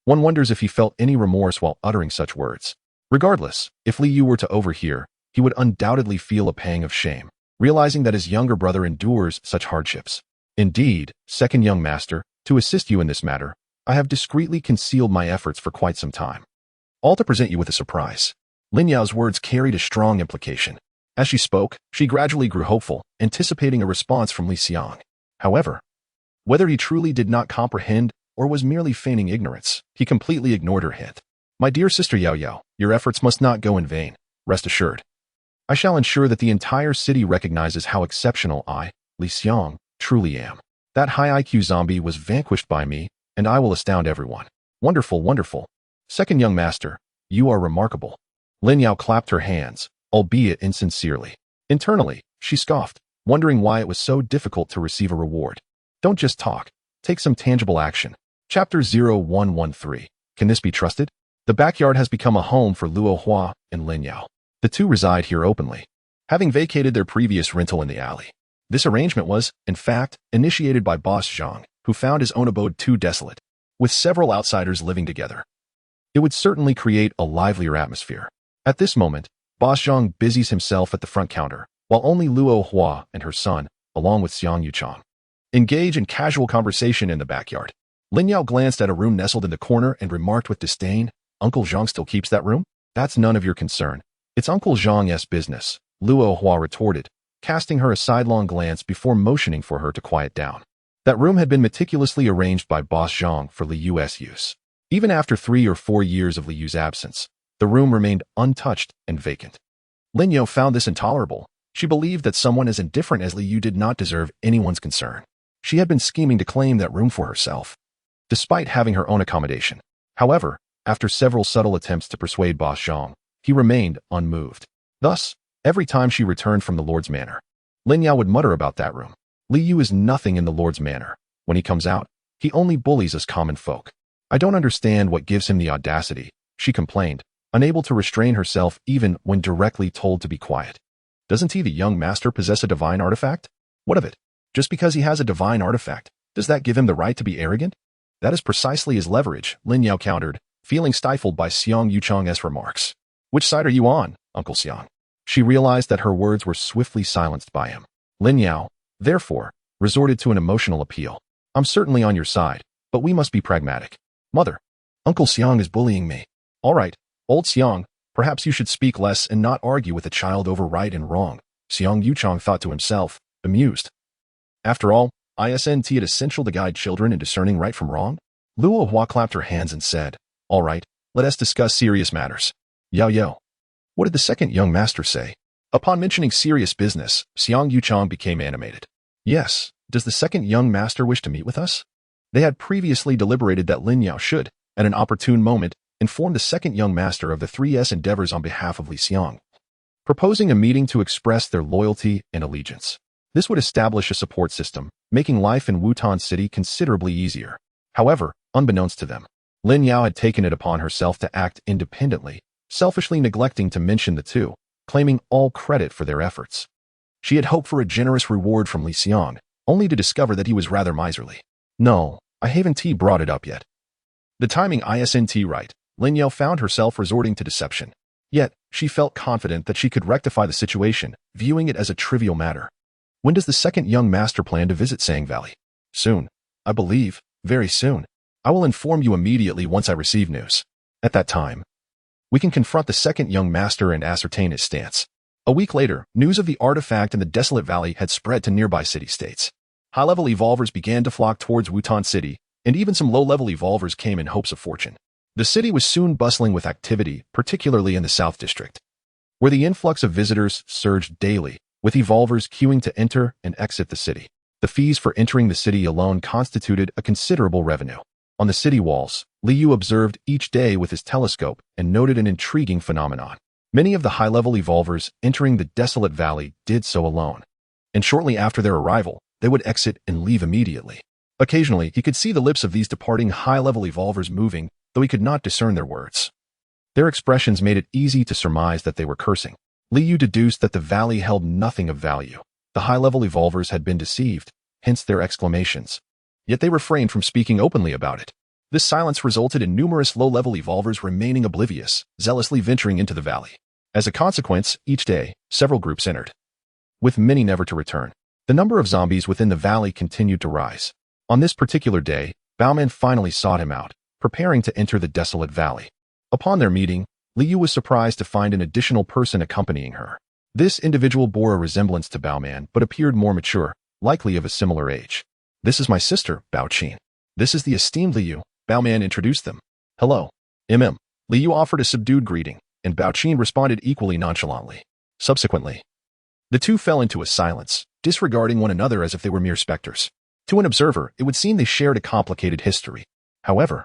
One wonders if he felt any remorse while uttering such words. Regardless, if Li Yu were to overhear, he would undoubtedly feel a pang of shame, realizing that his younger brother endures such hardships. Indeed, second young master, to assist you in this matter, I have discreetly concealed my efforts for quite some time. All to present you with a surprise. Lin Yao's words carried a strong implication. As she spoke, she gradually grew hopeful, anticipating a response from Li Xiang. However, whether he truly did not comprehend or was merely feigning ignorance, he completely ignored her hint. My dear sister Yao Yao, your efforts must not go in vain, rest assured. I shall ensure that the entire city recognizes how exceptional I, Li Xiang, truly am. That high IQ zombie was vanquished by me, and I will astound everyone. Wonderful, wonderful. Second young master, you are remarkable. Lin Yao clapped her hands, albeit insincerely. Internally, she scoffed, wondering why it was so difficult to receive a reward. Don't just talk. Take some tangible action. Chapter 0113. Can this be trusted? The backyard has become a home for Luo Hua and Lin Yao. The two reside here openly, having vacated their previous rental in the alley. This arrangement was, in fact, initiated by Boss Zhang, who found his own abode too desolate, with several outsiders living together. It would certainly create a livelier atmosphere. At this moment, Boss Zhang busies himself at the front counter, while only Luo Hua and her son, along with Xiang Yuchang, engage in casual conversation in the backyard. Lin Yao glanced at a room nestled in the corner and remarked with disdain, Uncle Zhang still keeps that room? That's none of your concern. It's Uncle Zhang's business. Luo Hua retorted, casting her a sidelong glance before motioning for her to quiet down. That room had been meticulously arranged by Boss Zhang for Liu's use. Even after 3 or 4 years of Liu's absence, the room remained untouched and vacant. Lin Yo found this intolerable. She believed that someone as indifferent as Liu did not deserve anyone's concern. She had been scheming to claim that room for herself, despite having her own accommodation. However, after several subtle attempts to persuade Boss Zhang, he remained unmoved. Thus, every time she returned from the Lord's manor, Lin Yao would mutter about that room. Liu is nothing in the Lord's manor. When he comes out, he only bullies us common folk. I don't understand what gives him the audacity, she complained, unable to restrain herself even when directly told to be quiet. Doesn't he, the young master, possess a divine artifact? What of it? Just because he has a divine artifact, does that give him the right to be arrogant? That is precisely his leverage, Lin Yao countered, feeling stifled by Xiang Yuchang's remarks. Which side are you on, Uncle Xiang? She realized that her words were swiftly silenced by him. Lin Yao, therefore, resorted to an emotional appeal. I'm certainly on your side, but we must be pragmatic. Mother, Uncle Xiang is bullying me. All right, old Xiang, perhaps you should speak less and not argue with a child over right and wrong, Xiang Yuchang thought to himself, amused. After all, isn't it essential to guide children in discerning right from wrong? Luo Hua clapped her hands and said, all right, let us discuss serious matters. Yao. What did the second young master say? Upon mentioning serious business, Xiang Yuchang became animated. Yes, does the second young master wish to meet with us? They had previously deliberated that Lin Yao should, at an opportune moment, inform the second young master of the 3S endeavors on behalf of Li Xiang, proposing a meeting to express their loyalty and allegiance. This would establish a support system, making life in Wutan City considerably easier. However, unbeknownst to them, Lin Yao had taken it upon herself to act independently, selfishly neglecting to mention the two, claiming all credit for their efforts. She had hoped for a generous reward from Li Xiang, only to discover that he was rather miserly. No, I haven't brought it up yet. The timing isn't right. Lin Yao found herself resorting to deception. Yet, she felt confident that she could rectify the situation, viewing it as a trivial matter. When does the second young master plan to visit Sang Valley? Soon. I believe, very soon. I will inform you immediately once I receive news. At that time, we can confront the second young master and ascertain his stance. A week later, news of the artifact in the Desolate Valley had spread to nearby city-states. High-level evolvers began to flock towards Wutan City, and even some low-level evolvers came in hopes of fortune. The city was soon bustling with activity, particularly in the South District, where the influx of visitors surged daily, with evolvers queuing to enter and exit the city. The fees for entering the city alone constituted a considerable revenue. On the city walls, Liu observed each day with his telescope and noted an intriguing phenomenon. Many of the high-level evolvers entering the Desolate Valley did so alone, and shortly after their arrival, they would exit and leave immediately. Occasionally, he could see the lips of these departing high-level evolvers moving, though he could not discern their words. Their expressions made it easy to surmise that they were cursing. Liu deduced that the valley held nothing of value. The high-level evolvers had been deceived, hence their exclamations. Yet they refrained from speaking openly about it. This silence resulted in numerous low-level evolvers remaining oblivious, zealously venturing into the valley. As a consequence, each day, several groups entered, with many never to return. The number of zombies within the valley continued to rise. On this particular day, Baoman finally sought him out, preparing to enter the Desolate Valley. Upon their meeting, Liu was surprised to find an additional person accompanying her. This individual bore a resemblance to Baoman but appeared more mature, likely of a similar age. This is my sister, Bao Qin. This is the esteemed Liu, Baoman introduced them. Hello. Liu offered a subdued greeting, and Bao Qin responded equally nonchalantly. Subsequently, the two fell into a silence, disregarding one another as if they were mere specters. To an observer, it would seem they shared a complicated history. However,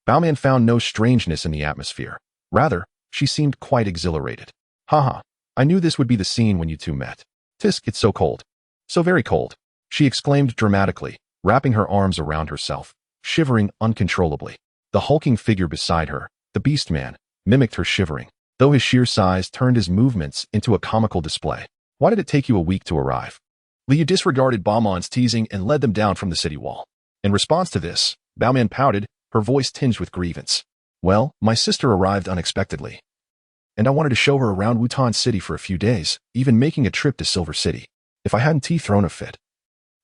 Baoman found no strangeness in the atmosphere. Rather, she seemed quite exhilarated. Haha, I knew this would be the scene when you two met. Tisk, it's so cold. So very cold, she exclaimed dramatically, wrapping her arms around herself, shivering uncontrollably. The hulking figure beside her, the beast man, mimicked her shivering, though his sheer size turned his movements into a comical display. Why did it take you a week to arrive? Liu disregarded Baoman's teasing and led them down from the city wall. In response to this, Baoman pouted, her voice tinged with grievance. Well, my sister arrived unexpectedly, and I wanted to show her around Wutan City for a few days, even making a trip to Silver City. If I hadn't thrown a fit,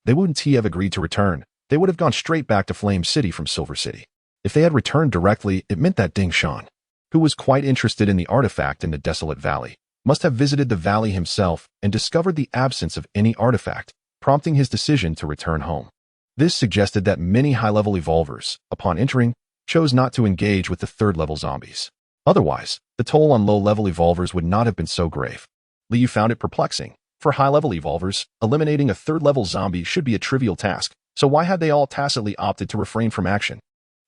they wouldn't have agreed to return. They would have gone straight back to Flame City from Silver City. If they had returned directly, it meant that Ding Shan, who was quite interested in the artifact in the Desolate Valley, must have visited the valley himself and discovered the absence of any artifact, prompting his decision to return home. This suggested that many high-level evolvers, upon entering, chose not to engage with the third-level zombies. Otherwise, the toll on low-level evolvers would not have been so grave. Liu found it perplexing. For high-level evolvers, eliminating a third-level zombie should be a trivial task, so why had they all tacitly opted to refrain from action?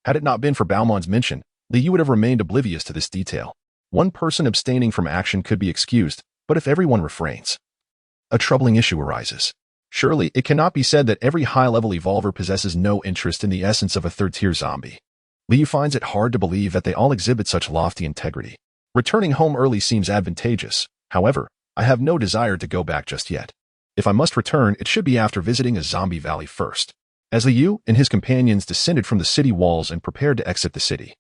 Had it not been for Bauman's mention, Liu would have remained oblivious to this detail. One person abstaining from action could be excused, but if everyone refrains, a troubling issue arises. Surely, it cannot be said that every high-level evolver possesses no interest in the essence of a third-tier zombie. Liu finds it hard to believe that they all exhibit such lofty integrity. Returning home early seems advantageous. However, I have no desire to go back just yet. If I must return, it should be after visiting a zombie valley first. As Liu and his companions descended from the city walls and prepared to exit the city,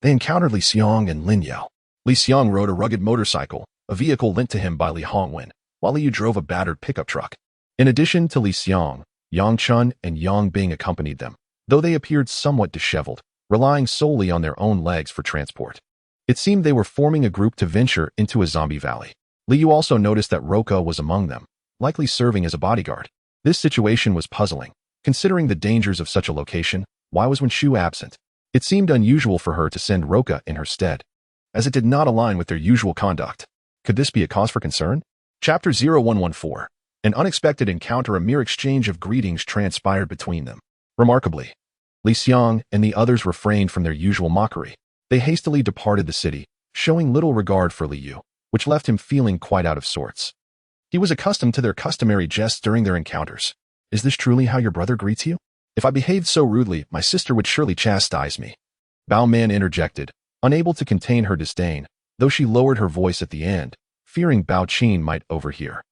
they encountered Li Xiang and Lin Yao. Li Xiang rode a rugged motorcycle, a vehicle lent to him by Li Hongwen, while Liu drove a battered pickup truck. In addition to Li Xiang, Yang Chun and Yang Bing accompanied them, though they appeared somewhat disheveled, relying solely on their own legs for transport. It seemed they were forming a group to venture into a zombie valley. Liu also noticed that Roka was among them, likely serving as a bodyguard. This situation was puzzling. Considering the dangers of such a location, why was Wenshu absent? It seemed unusual for her to send Roka in her stead, as it did not align with their usual conduct. Could this be a cause for concern? Chapter 0114. An unexpected encounter. A mere exchange of greetings transpired between them. Remarkably, Li Xiang and the others refrained from their usual mockery. They hastily departed the city, showing little regard for Liu, which left him feeling quite out of sorts. He was accustomed to their customary jests during their encounters. Is this truly how your brother greets you? If I behaved so rudely, my sister would surely chastise me. Bao Man interjected, unable to contain her disdain, though she lowered her voice at the end, fearing Bao Qin might overhear.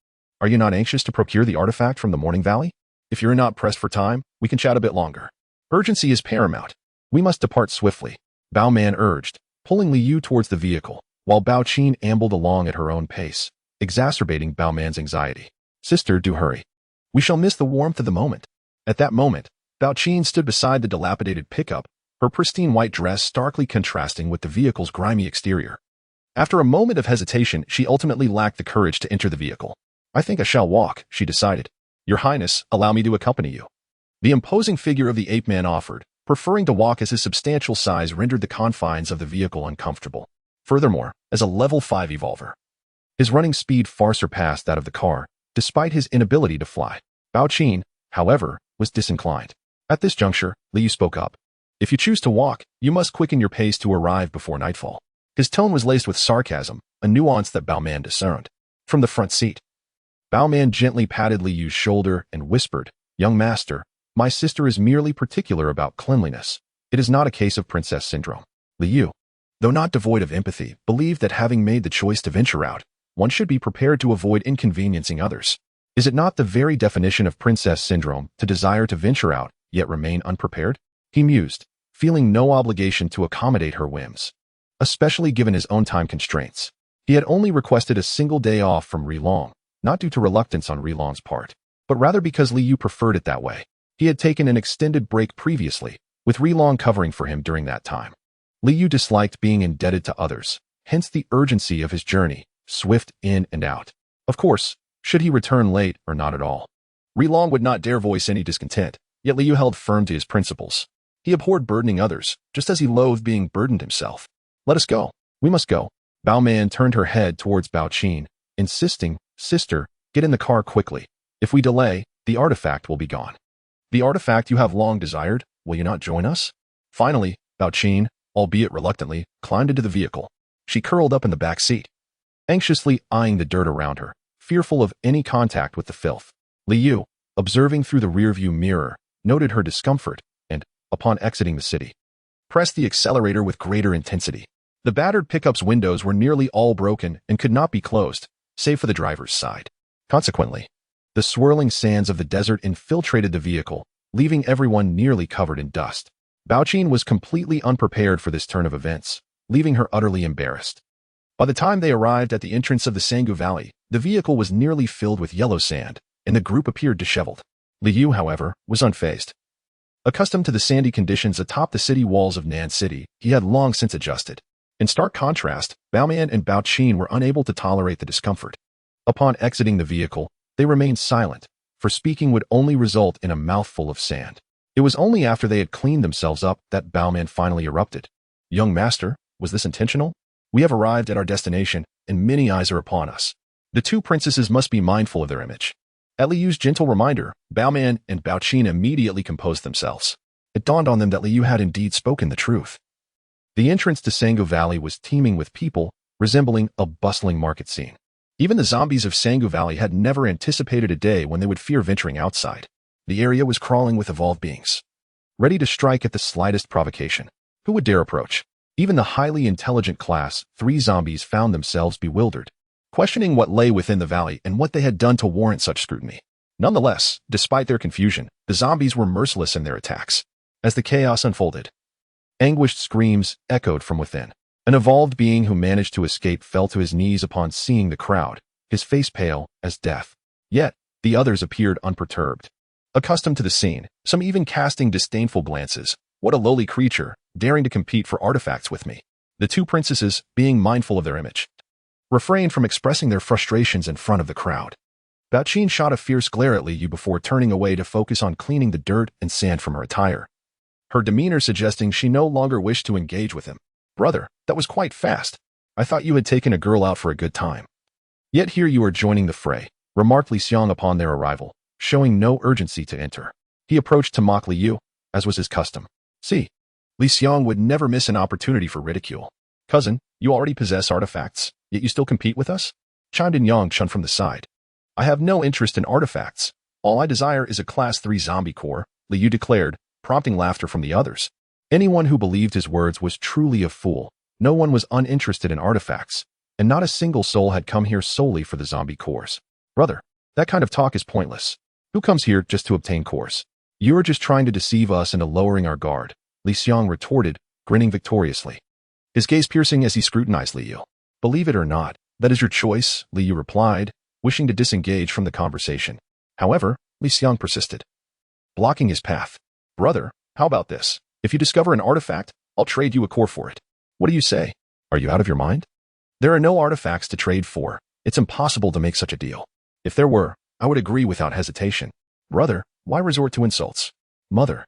Are you not anxious to procure the artifact from the Morning Valley? If you're not pressed for time, we can chat a bit longer. Urgency is paramount. We must depart swiftly, Bao Man urged, pulling Liu towards the vehicle, while Bao Qin ambled along at her own pace, exacerbating Bao Man's anxiety. Sister, do hurry. We shall miss the warmth of the moment. At that moment, Bao Qin stood beside the dilapidated pickup, her pristine white dress starkly contrasting with the vehicle's grimy exterior. After a moment of hesitation, she ultimately lacked the courage to enter the vehicle. I think I shall walk, she decided. Your Highness, allow me to accompany you. The imposing figure of the ape-man offered, preferring to walk as his substantial size rendered the confines of the vehicle uncomfortable. Furthermore, as a level 5 evolver, his running speed far surpassed that of the car, despite his inability to fly. Bao Qin, however, was disinclined. At this juncture, Liu spoke up. If you choose to walk, you must quicken your pace to arrive before nightfall. His tone was laced with sarcasm, a nuance that Bao Man discerned. From the front seat, Bao Man gently patted Liu's shoulder and whispered, Young master, my sister is merely particular about cleanliness. It is not a case of princess syndrome. Liu, though not devoid of empathy, believed that having made the choice to venture out, one should be prepared to avoid inconveniencing others. Is it not the very definition of princess syndrome to desire to venture out, yet remain unprepared? He mused, feeling no obligation to accommodate her whims, especially given his own time constraints. He had only requested a single day off from Liang, not due to reluctance on Liang's part, but rather because Liu preferred it that way. He had taken an extended break previously, with Liang covering for him during that time. Liu disliked being indebted to others, hence the urgency of his journey, swift in and out. Of course, should he return late or not at all, Liang would not dare voice any discontent, yet Liu held firm to his principles. He abhorred burdening others, just as he loathed being burdened himself. Let us go. We must go. Bao Man turned her head towards Bao Qin, insisting, Sister, get in the car quickly. If we delay, the artifact will be gone. The artifact you have long desired, will you not join us? Finally, Bao Qin, albeit reluctantly, climbed into the vehicle. She curled up in the back seat, anxiously eyeing the dirt around her, fearful of any contact with the filth. Liu, observing through the rearview mirror, noted her discomfort and, upon exiting the city, pressed the accelerator with greater intensity. The battered pickup's windows were nearly all broken and could not be closed, save for the driver's side. Consequently, the swirling sands of the desert infiltrated the vehicle, leaving everyone nearly covered in dust. Bao Qin was completely unprepared for this turn of events, leaving her utterly embarrassed. By the time they arrived at the entrance of the Sangu Valley, the vehicle was nearly filled with yellow sand, and the group appeared disheveled. Liu, however, was unfazed. Accustomed to the sandy conditions atop the city walls of Nan City, he had long since adjusted. In stark contrast, Baoman and Bao Qin were unable to tolerate the discomfort. Upon exiting the vehicle, they remained silent, for speaking would only result in a mouthful of sand. It was only after they had cleaned themselves up that Baoman finally erupted. "Young master, was this intentional? We have arrived at our destination, and many eyes are upon us. The two princesses must be mindful of their image." At Liu's gentle reminder, Baoman and Bao Qin immediately composed themselves. It dawned on them that Liu had indeed spoken the truth. The entrance to Sangu Valley was teeming with people, resembling a bustling market scene. Even the zombies of Sangu Valley had never anticipated a day when they would fear venturing outside. The area was crawling with evolved beings, ready to strike at the slightest provocation. Who would dare approach? Even the highly intelligent class 3 zombies found themselves bewildered, questioning what lay within the valley and what they had done to warrant such scrutiny. Nonetheless, despite their confusion, the zombies were merciless in their attacks. As the chaos unfolded, anguished screams echoed from within. An evolved being who managed to escape fell to his knees upon seeing the crowd, his face pale as death. Yet, the others appeared unperturbed, accustomed to the scene, some even casting disdainful glances. What a lowly creature, daring to compete for artifacts with me. The two princesses, being mindful of their image, refrained from expressing their frustrations in front of the crowd. Bao Qin shot a fierce glare at Liu before turning away to focus on cleaning the dirt and sand from her attire, her demeanor suggesting she no longer wished to engage with him. "Brother, that was quite fast. I thought you had taken a girl out for a good time. Yet here you are joining the fray," remarked Liang upon their arrival, showing no urgency to enter. He approached to mock Liu, as was his custom. See, Liang would never miss an opportunity for ridicule. "Cousin, you already possess artifacts, yet you still compete with us?" chimed in Yang Chun from the side. "I have no interest in artifacts. All I desire is a Class 3 zombie core," Liu declared, prompting laughter from the others. Anyone who believed his words was truly a fool. No one was uninterested in artifacts, and not a single soul had come here solely for the zombie cores. "Brother, that kind of talk is pointless. Who comes here just to obtain cores? You are just trying to deceive us into lowering our guard," Liang retorted, grinning victoriously, his gaze piercing as he scrutinized Liu. "Believe it or not, that is your choice," Liu replied, wishing to disengage from the conversation. However, Liang persisted, blocking his path. "Brother, how about this? If you discover an artifact, I'll trade you a core for it. What do you say? Are you out of your mind? There are no artifacts to trade for. It's impossible to make such a deal. If there were, I would agree without hesitation. Brother, why resort to insults? Mother,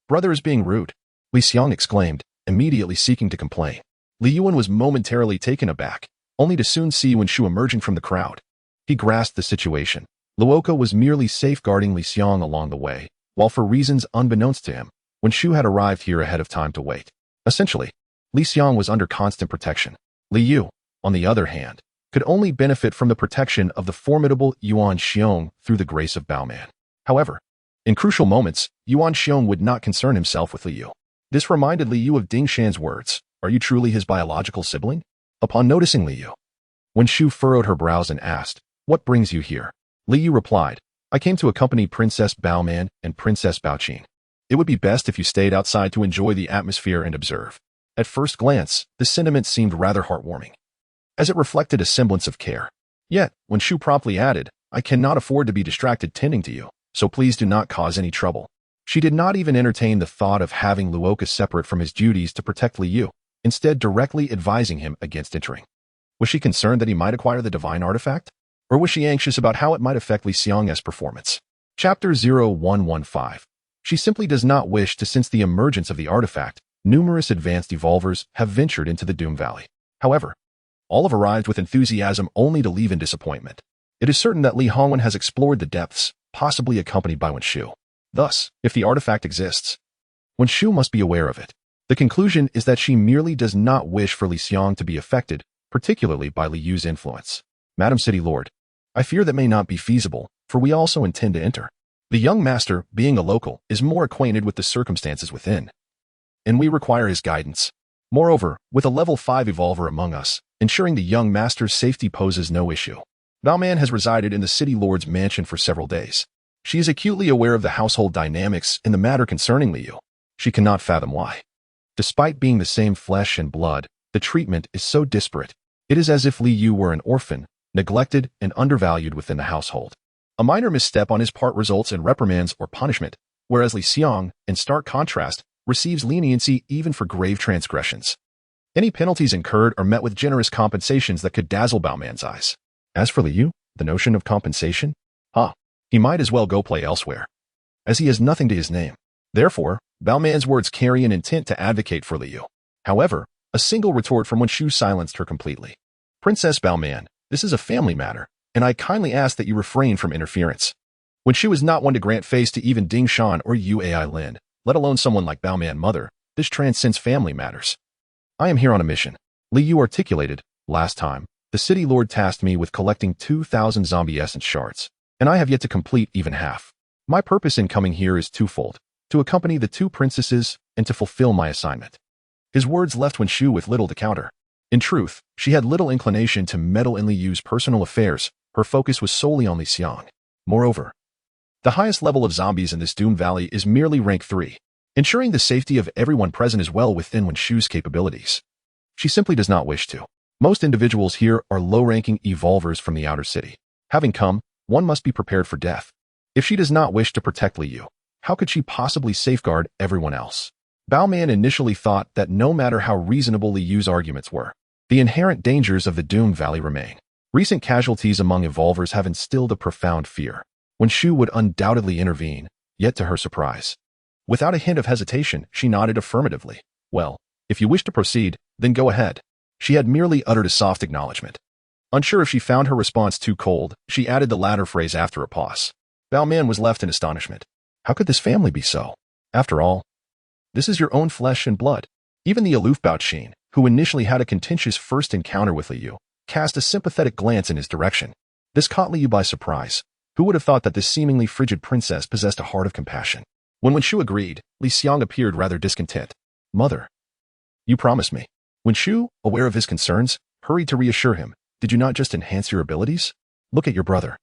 brother is being rude," Liang exclaimed, immediately seeking to complain. Li Yuan was momentarily taken aback, only to soon see Wen Shu emerging from the crowd. He grasped the situation. Luoka was merely safeguarding Liang along the way, while for reasons unbeknownst to him, Wen Shu had arrived here ahead of time to wait. Essentially, Liang was under constant protection. Li Yu, on the other hand, could only benefit from the protection of the formidable Yuan Xiong through the grace of Baoman. However, in crucial moments, Yuan Xiong would not concern himself with Li Yu. This reminded Li Yu of Ding Shan's words, "Are you truly his biological sibling?" Upon noticing Li Yu, Wen Shu furrowed her brows and asked, "What brings you here?" Li Yu replied, "I came to accompany Princess Baoman and Princess Baoqin. It would be best if you stayed outside to enjoy the atmosphere and observe." At first glance, the sentiment seemed rather heartwarming, as it reflected a semblance of care. Yet, Wen Shu promptly added, "I cannot afford to be distracted tending to you, so please do not cause any trouble." She did not even entertain the thought of having Luoka separate from his duties to protect Li Yu, instead directly advising him against entering. Was she concerned that he might acquire the divine artifact? Or was she anxious about how it might affect Liang's performance? Chapter 0115. She simply does not wish to. Since the emergence of the artifact, numerous advanced evolvers have ventured into the Doom Valley. However, all have arrived with enthusiasm only to leave in disappointment. It is certain that Li Hongwen has explored the depths, possibly accompanied by Wen Shu. Thus, if the artifact exists, Wen Shu must be aware of it. The conclusion is that she merely does not wish for Liang to be affected, particularly by Li Yu's influence. "Madam City Lord, I fear that may not be feasible, for we also intend to enter. The young master, being a local, is more acquainted with the circumstances within, and we require his guidance. Moreover, with a level 5 evolver among us, ensuring the young master's safety poses no issue." Baoman has resided in the City Lord's mansion for several days. She is acutely aware of the household dynamics in the matter concerning Li Yu. She cannot fathom why, despite being the same flesh and blood, the treatment is so disparate. It is as if Li Yu were an orphan, neglected and undervalued within the household. A minor misstep on his part results in reprimands or punishment, whereas Liang, in stark contrast, receives leniency even for grave transgressions. Any penalties incurred are met with generous compensations that could dazzle Baoman's eyes. As for Liu, the notion of compensation? He might as well go play elsewhere, as he has nothing to his name. Therefore, Baoman's words carry an intent to advocate for Liu. However, a single retort from Wenshu silenced her completely. Princess Baoman, this is a family matter, and I kindly ask that you refrain from interference. Wenshu is not one to grant face to even Ding Shan or Uai Lin, let alone someone like Baoman Mother. This transcends family matters. I am here on a mission. Liu articulated, last time, the city lord tasked me with collecting 2,000 zombie essence shards, and I have yet to complete even half. My purpose in coming here is twofold, to accompany the two princesses and to fulfill my assignment. His words left Wenshu with little to counter. In truth, she had little inclination to meddle in Liu's personal affairs. Her focus was solely on Liang. Moreover, the highest level of zombies in this Doom Valley is merely rank 3. Ensuring the safety of everyone present is well within Wenshu's capabilities. She simply does not wish to. Most individuals here are low-ranking evolvers from the outer city. Having come, one must be prepared for death. If she does not wish to protect Liu, how could she possibly safeguard everyone else? Baoman initially thought that no matter how reasonable Liu's arguments were, the inherent dangers of the Doom Valley remain. Recent casualties among evolvers have instilled a profound fear. Wenshu would undoubtedly intervene, yet to her surprise, without a hint of hesitation, she nodded affirmatively. Well, if you wish to proceed, then go ahead. She had merely uttered a soft acknowledgement. Unsure if she found her response too cold, she added the latter phrase after a pause. Baoman was left in astonishment. How could this family be so? After all, this is your own flesh and blood. Even the aloof Baoqin, who initially had a contentious first encounter with Liu, cast a sympathetic glance in his direction. This caught Liu by surprise. Who would have thought that this seemingly frigid princess possessed a heart of compassion? When Wenshu agreed, Liang appeared rather discontent. Mother, you promised me. Wenshu, aware of his concerns, hurried to reassure him. Did you not just enhance your abilities? Look at your brother.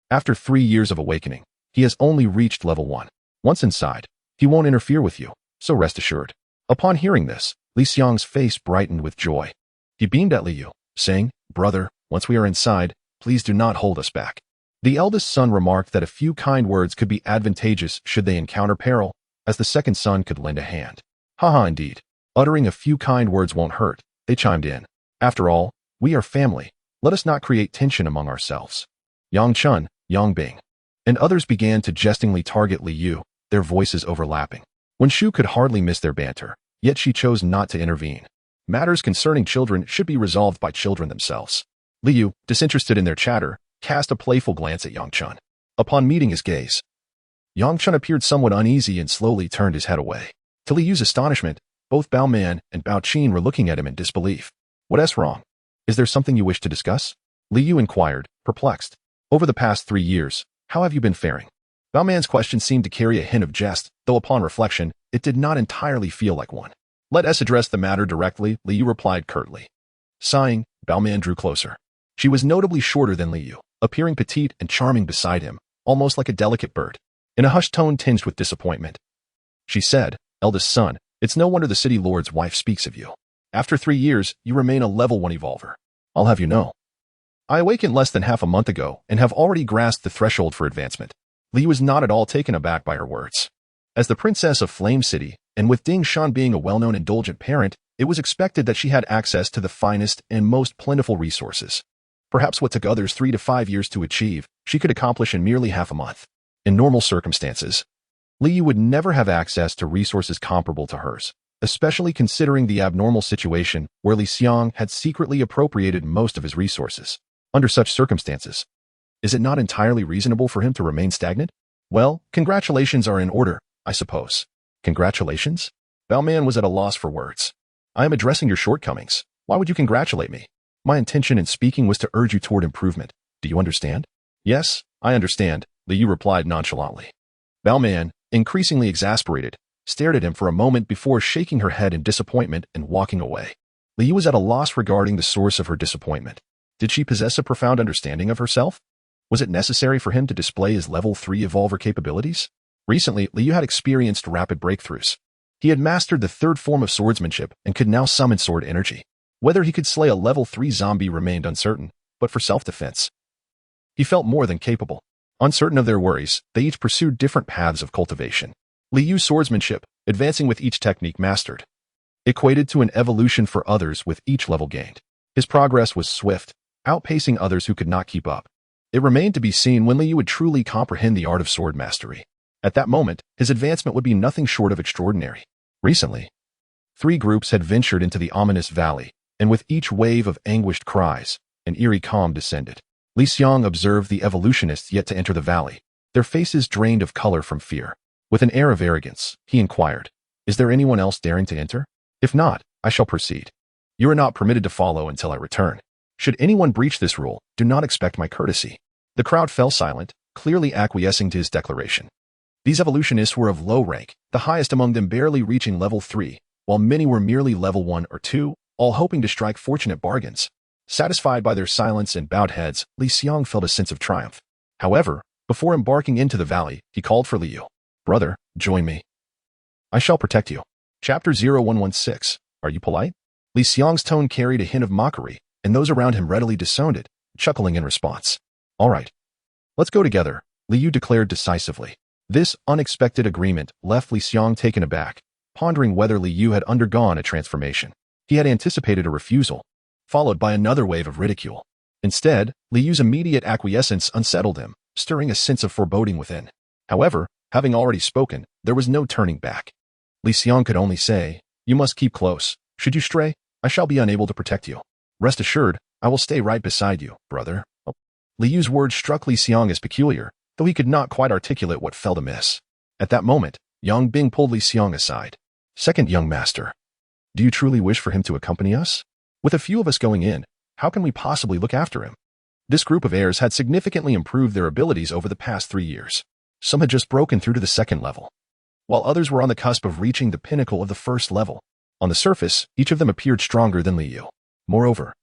After 3 years of awakening, he has only reached level 1. Once inside, he won't interfere with you, so rest assured. Upon hearing this, Liang's face brightened with joy. He beamed at Liu, saying, Brother, once we are inside, please do not hold us back. The eldest son remarked that a few kind words could be advantageous should they encounter peril, as the second son could lend a hand. Haha, indeed. Uttering a few kind words won't hurt, they chimed in. After all, we are family. Let us not create tension among ourselves. Yang Chun, Yang Bing, and others began to jestingly target Liu, their voices overlapping. Wenshu could hardly miss their banter, yet she chose not to intervene. Matters concerning children should be resolved by children themselves. Liu, disinterested in their chatter, cast a playful glance at Yang Chun. Upon meeting his gaze, Yang Chun appeared somewhat uneasy and slowly turned his head away. To Liu's astonishment, both Baoman and Baoqin were looking at him in disbelief. What's wrong? Is there something you wish to discuss? Liu inquired, perplexed. Over the past 3 years, how have you been faring? Baoman's question seemed to carry a hint of jest, though upon reflection, it did not entirely feel like one. Let us address the matter directly, Liu replied curtly. Sighing, Baoman drew closer. She was notably shorter than Liu, appearing petite and charming beside him, almost like a delicate bird. In a hushed tone tinged with disappointment, she said, Eldest son, it's no wonder the city lord's wife speaks of you. After 3 years, you remain a level 1 evolver. I'll have you know. I awakened less than half a month ago and have already grasped the threshold for advancement. Liu was not at all taken aback by her words. As the princess of Flame City, and with Ding Shan being a well-known indulgent parent, it was expected that she had access to the finest and most plentiful resources. Perhaps what took others 3 to 5 years to achieve, she could accomplish in merely half a month. In normal circumstances, Liu would never have access to resources comparable to hers, especially considering the abnormal situation where Liang had secretly appropriated most of his resources. Under such circumstances, is it not entirely reasonable for him to remain stagnant? Well, congratulations are in order, I suppose. Congratulations? Baoman was at a loss for words. I am addressing your shortcomings. Why would you congratulate me? My intention in speaking was to urge you toward improvement. Do you understand? Yes, I understand, Liu replied nonchalantly. Baoman, increasingly exasperated, stared at him for a moment before shaking her head in disappointment and walking away. Liu was at a loss regarding the source of her disappointment. Did she possess a profound understanding of herself? Was it necessary for him to display his level 3 evolver capabilities? Recently, Liu had experienced rapid breakthroughs. He had mastered the 3rd form of swordsmanship and could now summon sword energy. Whether he could slay a level 3 zombie remained uncertain, but for self-defense, he felt more than capable. Uncertain of their worries, they each pursued different paths of cultivation. Liu's swordsmanship, advancing with each technique mastered. equated to an evolution for others with each level gained. His progress was swift, outpacing others who could not keep up. It remained to be seen when Liu would truly comprehend the art of sword mastery. At that moment, his advancement would be nothing short of extraordinary. Recently, 3 groups had ventured into the ominous valley, and with each wave of anguished cries, an eerie calm descended. Liang observed the evolutionists yet to enter the valley, their faces drained of color from fear. With an air of arrogance, he inquired, "Is there anyone else daring to enter? If not, I shall proceed. You are not permitted to follow until I return. Should anyone breach this rule, do not expect my courtesy." The crowd fell silent, clearly acquiescing to his declaration. These evolutionists were of low rank, the highest among them barely reaching level 3, while many were merely level 1 or 2, all hoping to strike fortunate bargains. Satisfied by their silence and bowed heads, Liang felt a sense of triumph. However, before embarking into the valley, he called for Liu. "Brother, join me. I shall protect you." Chapter 0116. Are you polite? Liang's tone carried a hint of mockery, and those around him readily disowned it, chuckling in response. "All right. Let's go together," Liu declared decisively. This unexpected agreement left Liang taken aback, pondering whether Liu had undergone a transformation. He had anticipated a refusal, followed by another wave of ridicule. Instead, Liu's immediate acquiescence unsettled him, stirring a sense of foreboding within. However, having already spoken, there was no turning back. Liang could only say, "You must keep close. Should you stray, I shall be unable to protect you. Rest assured, I will stay right beside you, brother." Liu's words struck Liang as peculiar, though he could not quite articulate what felt amiss. At that moment, Yang Bing pulled Liang aside. "Second young master, do you truly wish for him to accompany us? With a few of us going in, how can we possibly look after him?" This group of heirs had significantly improved their abilities over the past 3 years. Some had just broken through to the 2nd level, while others were on the cusp of reaching the pinnacle of the 1st level. On the surface, each of them appeared stronger than Liu. Moreover,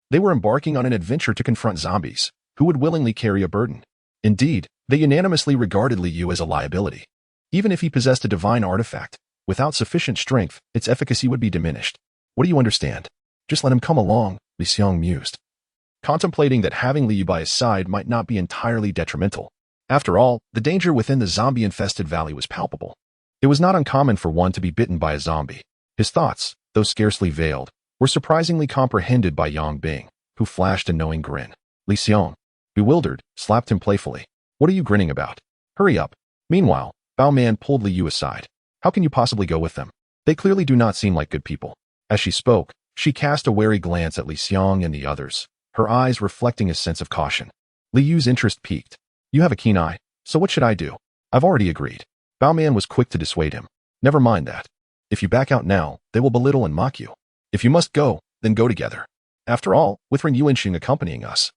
they were embarking on an adventure to confront zombies, who would willingly carry a burden. Indeed, they unanimously regarded Liu as a liability. Even if he possessed a divine artifact, without sufficient strength, its efficacy would be diminished. "What do you understand? Just let him come along," Liang mused, contemplating that having Liu by his side might not be entirely detrimental. After all, the danger within the zombie-infested valley was palpable. It was not uncommon for one to be bitten by a zombie. His thoughts, though scarcely veiled, were surprisingly comprehended by Yang Bing, who flashed a knowing grin. Liang, bewildered, slapped him playfully. "What are you grinning about? Hurry up." Meanwhile, Bao Man pulled Liu aside. "How can you possibly go with them? They clearly do not seem like good people." As she spoke, she cast a wary glance at Liang and the others, her eyes reflecting a sense of caution. Liu's interest piqued. "You have a keen eye, so what should I do? I've already agreed." Bao Man was quick to dissuade him. "Never mind that. If you back out now, they will belittle and mock you. If you must go, then go together. After all, with Ren Yuanxing accompanying us,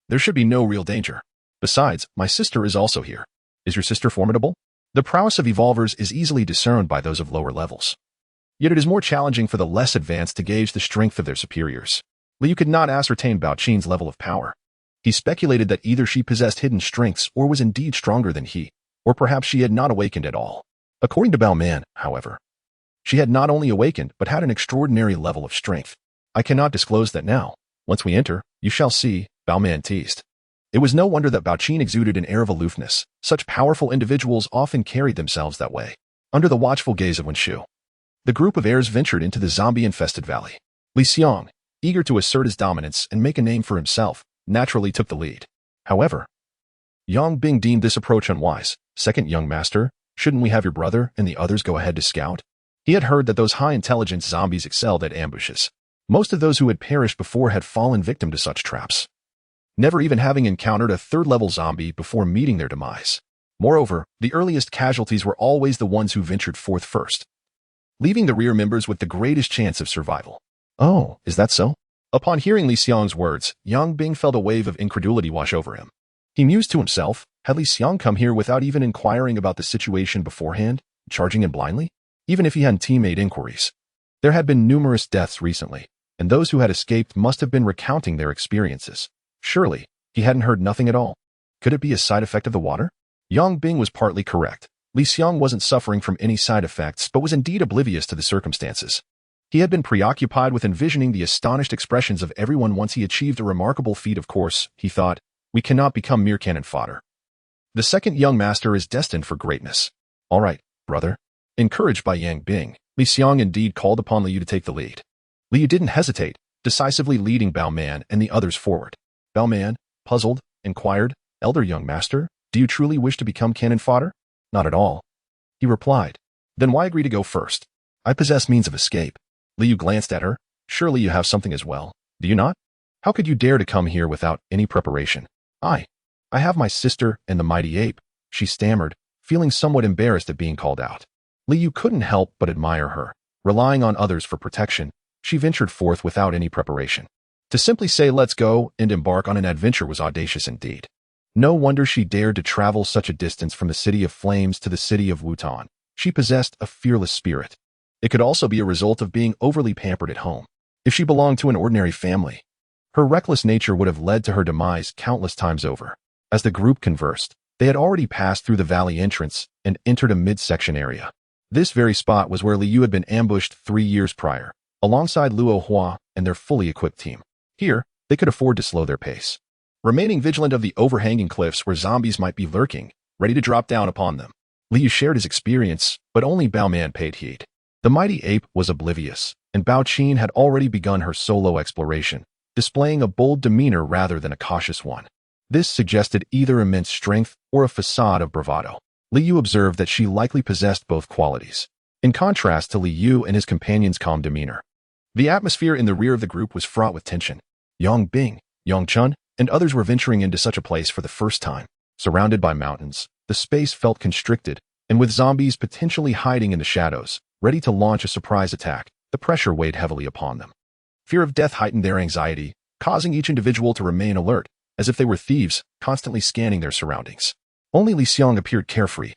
there should be no real danger. Besides, my sister is also here." "Is your sister formidable?" The prowess of evolvers is easily discerned by those of lower levels. Yet it is more challenging for the less advanced to gauge the strength of their superiors. Liu could not ascertain Bao Qin's level of power. He speculated that either she possessed hidden strengths or was indeed stronger than he, or perhaps she had not awakened at all. According to Bao Man, however, she had not only awakened but had an extraordinary level of strength. "I cannot disclose that now. Once we enter, you shall see," Bao Man teased. It was no wonder that Bao Qin exuded an air of aloofness. Such powerful individuals often carried themselves that way, under the watchful gaze of Wen Shu. The group of heirs ventured into the zombie-infested valley. Liang, eager to assert his dominance and make a name for himself, naturally took the lead. However, Yang Bing deemed this approach unwise. "Second young master, shouldn't we have your brother and the others go ahead to scout?" He had heard that those high-intelligence zombies excelled at ambushes. Most of those who had perished before had fallen victim to such traps, never even having encountered a 3rd-level zombie before meeting their demise. Moreover, the earliest casualties were always the ones who ventured forth first, leaving the rear members with the greatest chance of survival. "Oh, is that so?" Upon hearing Liang's words, Yang Bing felt a wave of incredulity wash over him. He mused to himself, had Liang come here without even inquiring about the situation beforehand, charging in blindly? Even if he hadn't teammate inquiries. There had been numerous deaths recently, and those who had escaped must have been recounting their experiences. Surely, he hadn't heard nothing at all. Could it be a side effect of the water? Yang Bing was partly correct. Liang wasn't suffering from any side effects but was indeed oblivious to the circumstances. He had been preoccupied with envisioning the astonished expressions of everyone once he achieved a remarkable feat. Of course, he thought, we cannot become mere cannon fodder. The second young master is destined for greatness. All right, brother. Encouraged by Yang Bing, Li Xiang indeed called upon Liu to take the lead. Liu didn't hesitate, decisively leading Bao Man and the others forward. Bao Man, puzzled, inquired, "Elder young master, do you truly wish to become cannon fodder?" "Not at all," he replied. "Then why agree to go first? I possess means of escape." Liu glanced at her. "Surely you have something as well, do you not? How could you dare to come here without any preparation?" I have my sister and the mighty ape," she stammered, feeling somewhat embarrassed at being called out. Liu couldn't help but admire her. Relying on others for protection, she ventured forth without any preparation. To simply say let's go and embark on an adventure was audacious indeed. No wonder she dared to travel such a distance from the city of flames to the city of Wutan. She possessed a fearless spirit. It could also be a result of being overly pampered at home. If she belonged to an ordinary family, her reckless nature would have led to her demise countless times over. As the group conversed, they had already passed through the valley entrance and entered a midsection area. This very spot was where Liu had been ambushed 3 years prior, alongside Luo Hua and their fully equipped team. Here, they could afford to slow their pace, remaining vigilant of the overhanging cliffs where zombies might be lurking, ready to drop down upon them. Liu shared his experience, but only Bao Man paid heed. The mighty ape was oblivious, and Bao Qin had already begun her solo exploration, displaying a bold demeanor rather than a cautious one. This suggested either immense strength or a facade of bravado. Liu observed that she likely possessed both qualities, in contrast to Liu and his companion's calm demeanor. The atmosphere in the rear of the group was fraught with tension. Yang Bing, Yang Chun, and others were venturing into such a place for the first time. Surrounded by mountains, the space felt constricted, and with zombies potentially hiding in the shadows, ready to launch a surprise attack, the pressure weighed heavily upon them. Fear of death heightened their anxiety, causing each individual to remain alert, as if they were thieves, constantly scanning their surroundings. Only Li Xiang appeared carefree,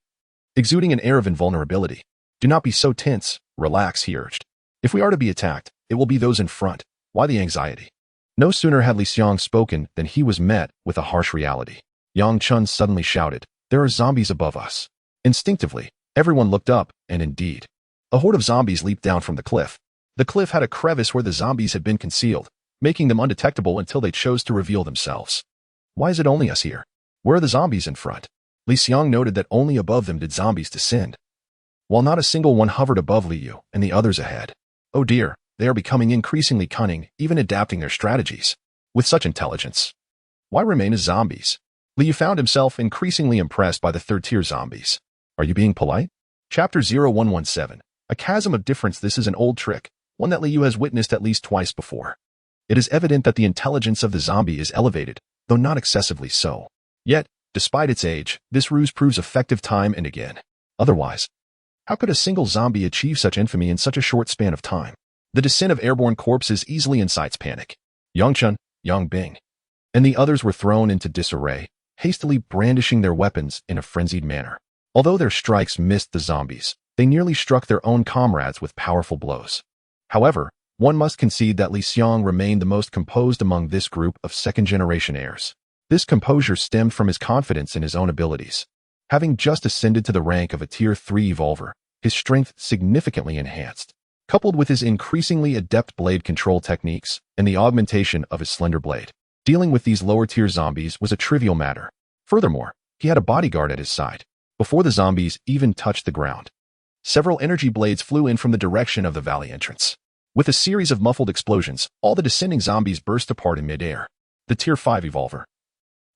exuding an air of invulnerability. "Do not be so tense, relax," he urged. "If we are to be attacked, it will be those in front. Why the anxiety?" No sooner had Li Xiang spoken than he was met with a harsh reality. Yang Chun suddenly shouted, "There are zombies above us." Instinctively, everyone looked up, and indeed, a horde of zombies leaped down from the cliff. The cliff had a crevice where the zombies had been concealed, making them undetectable until they chose to reveal themselves. "Why is it only us here? Where are the zombies in front?" Li Xiang noted that only above them did zombies descend, while not a single one hovered above Liu and the others ahead. Oh dear, they are becoming increasingly cunning, even adapting their strategies. With such intelligence, why remain as zombies? Liu found himself increasingly impressed by the third-tier zombies. Are you being polite? Chapter 0117. A chasm of difference. This is an old trick, one that Liu has witnessed at least twice before. It is evident that the intelligence of the zombie is elevated, though not excessively so. Yet, despite its age, this ruse proves effective time and again. Otherwise, how could a single zombie achieve such infamy in such a short span of time? The descent of airborne corpses easily incites panic. Yang Chun, Yang Bing, and the others were thrown into disarray, hastily brandishing their weapons in a frenzied manner. Although their strikes missed the zombies, they nearly struck their own comrades with powerful blows. However, one must concede that Li Xiang remained the most composed among this group of second-generation heirs. This composure stemmed from his confidence in his own abilities. Having just ascended to the rank of a Tier 3 evolver, his strength significantly enhanced. Coupled with his increasingly adept blade control techniques and the augmentation of his slender blade, dealing with these lower-tier zombies was a trivial matter. Furthermore, he had a bodyguard at his side. Before the zombies even touched the ground, several energy blades flew in from the direction of the valley entrance. With a series of muffled explosions, all the descending zombies burst apart in midair. The Tier 5 evolver,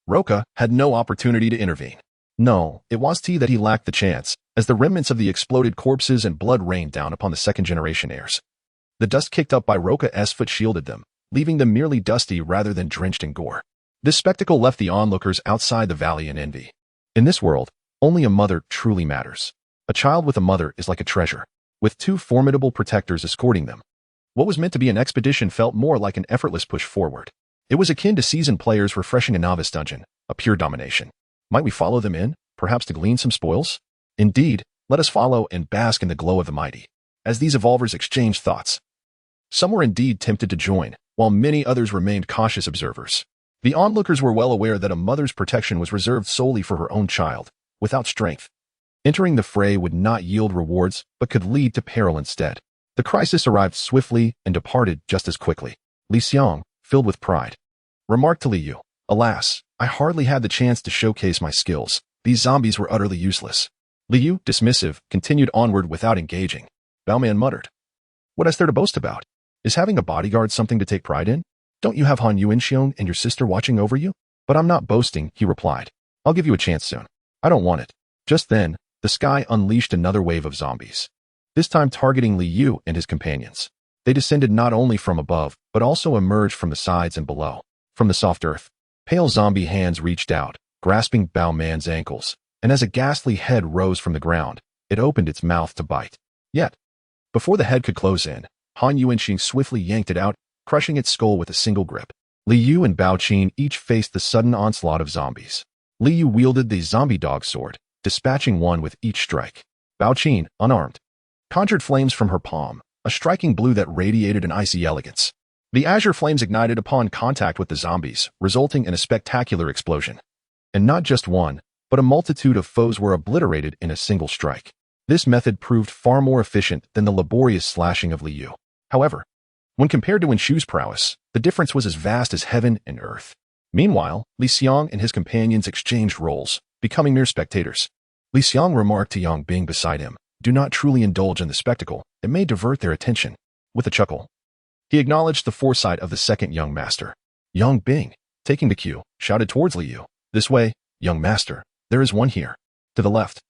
Roka, had no opportunity to intervene. No, it was that he lacked the chance, as the remnants of the exploded corpses and blood rained down upon the second-generation heirs. The dust kicked up by Roka's foot shielded them, leaving them merely dusty rather than drenched in gore. This spectacle left the onlookers outside the valley in envy. In this world, only a mother truly matters. A child with a mother is like a treasure, with two formidable protectors escorting them. What was meant to be an expedition felt more like an effortless push forward. It was akin to seasoned players refreshing a novice dungeon, a pure domination. Might we follow them in, perhaps to glean some spoils? Indeed, let us follow and bask in the glow of the mighty. As these evolvers exchanged thoughts, some were indeed tempted to join, while many others remained cautious observers. The onlookers were well aware that a mother's protection was reserved solely for her own child. Without strength, entering the fray would not yield rewards, but could lead to peril instead. The crisis arrived swiftly and departed just as quickly. Li Xiang, filled with pride, remarked to Liu, "Alas, I hardly had the chance to showcase my skills. These zombies were utterly useless." Liu, dismissive, continued onward without engaging. Baoman muttered. What is there to boast about? Is having a bodyguard something to take pride in? Don't you have Han Yuanxiong and your sister watching over you? But I'm not boasting, he replied. I'll give you a chance soon. I don't want it. Just then, the sky unleashed another wave of zombies, this time targeting Li Yu and his companions. They descended not only from above, but also emerged from the sides and below. From the soft earth, pale zombie hands reached out, grasping Bao Man's ankles, and as a ghastly head rose from the ground, it opened its mouth to bite. Yet, before the head could close in, Han Yuanxing swiftly yanked it out, crushing its skull with a single grip. Li Yu and Bao Qin each faced the sudden onslaught of zombies. Li Yu wielded the zombie dog sword, dispatching one with each strike. Bao Qin, unarmed, conjured flames from her palm, a striking blue that radiated an icy elegance. The azure flames ignited upon contact with the zombies, resulting in a spectacular explosion. And not just one, but a multitude of foes were obliterated in a single strike. This method proved far more efficient than the laborious slashing of Li Yu. However, when compared to Wen Shu's prowess, the difference was as vast as heaven and earth. Meanwhile, Li Xiang and his companions exchanged roles, becoming mere spectators. Li Xiang remarked to Yang Bing beside him, "Do not truly indulge in the spectacle, it may divert their attention." With a chuckle, he acknowledged the foresight of the second young master. Yang Bing, taking the cue, shouted towards Li Yu, "This way, young master, there is one here." To the left.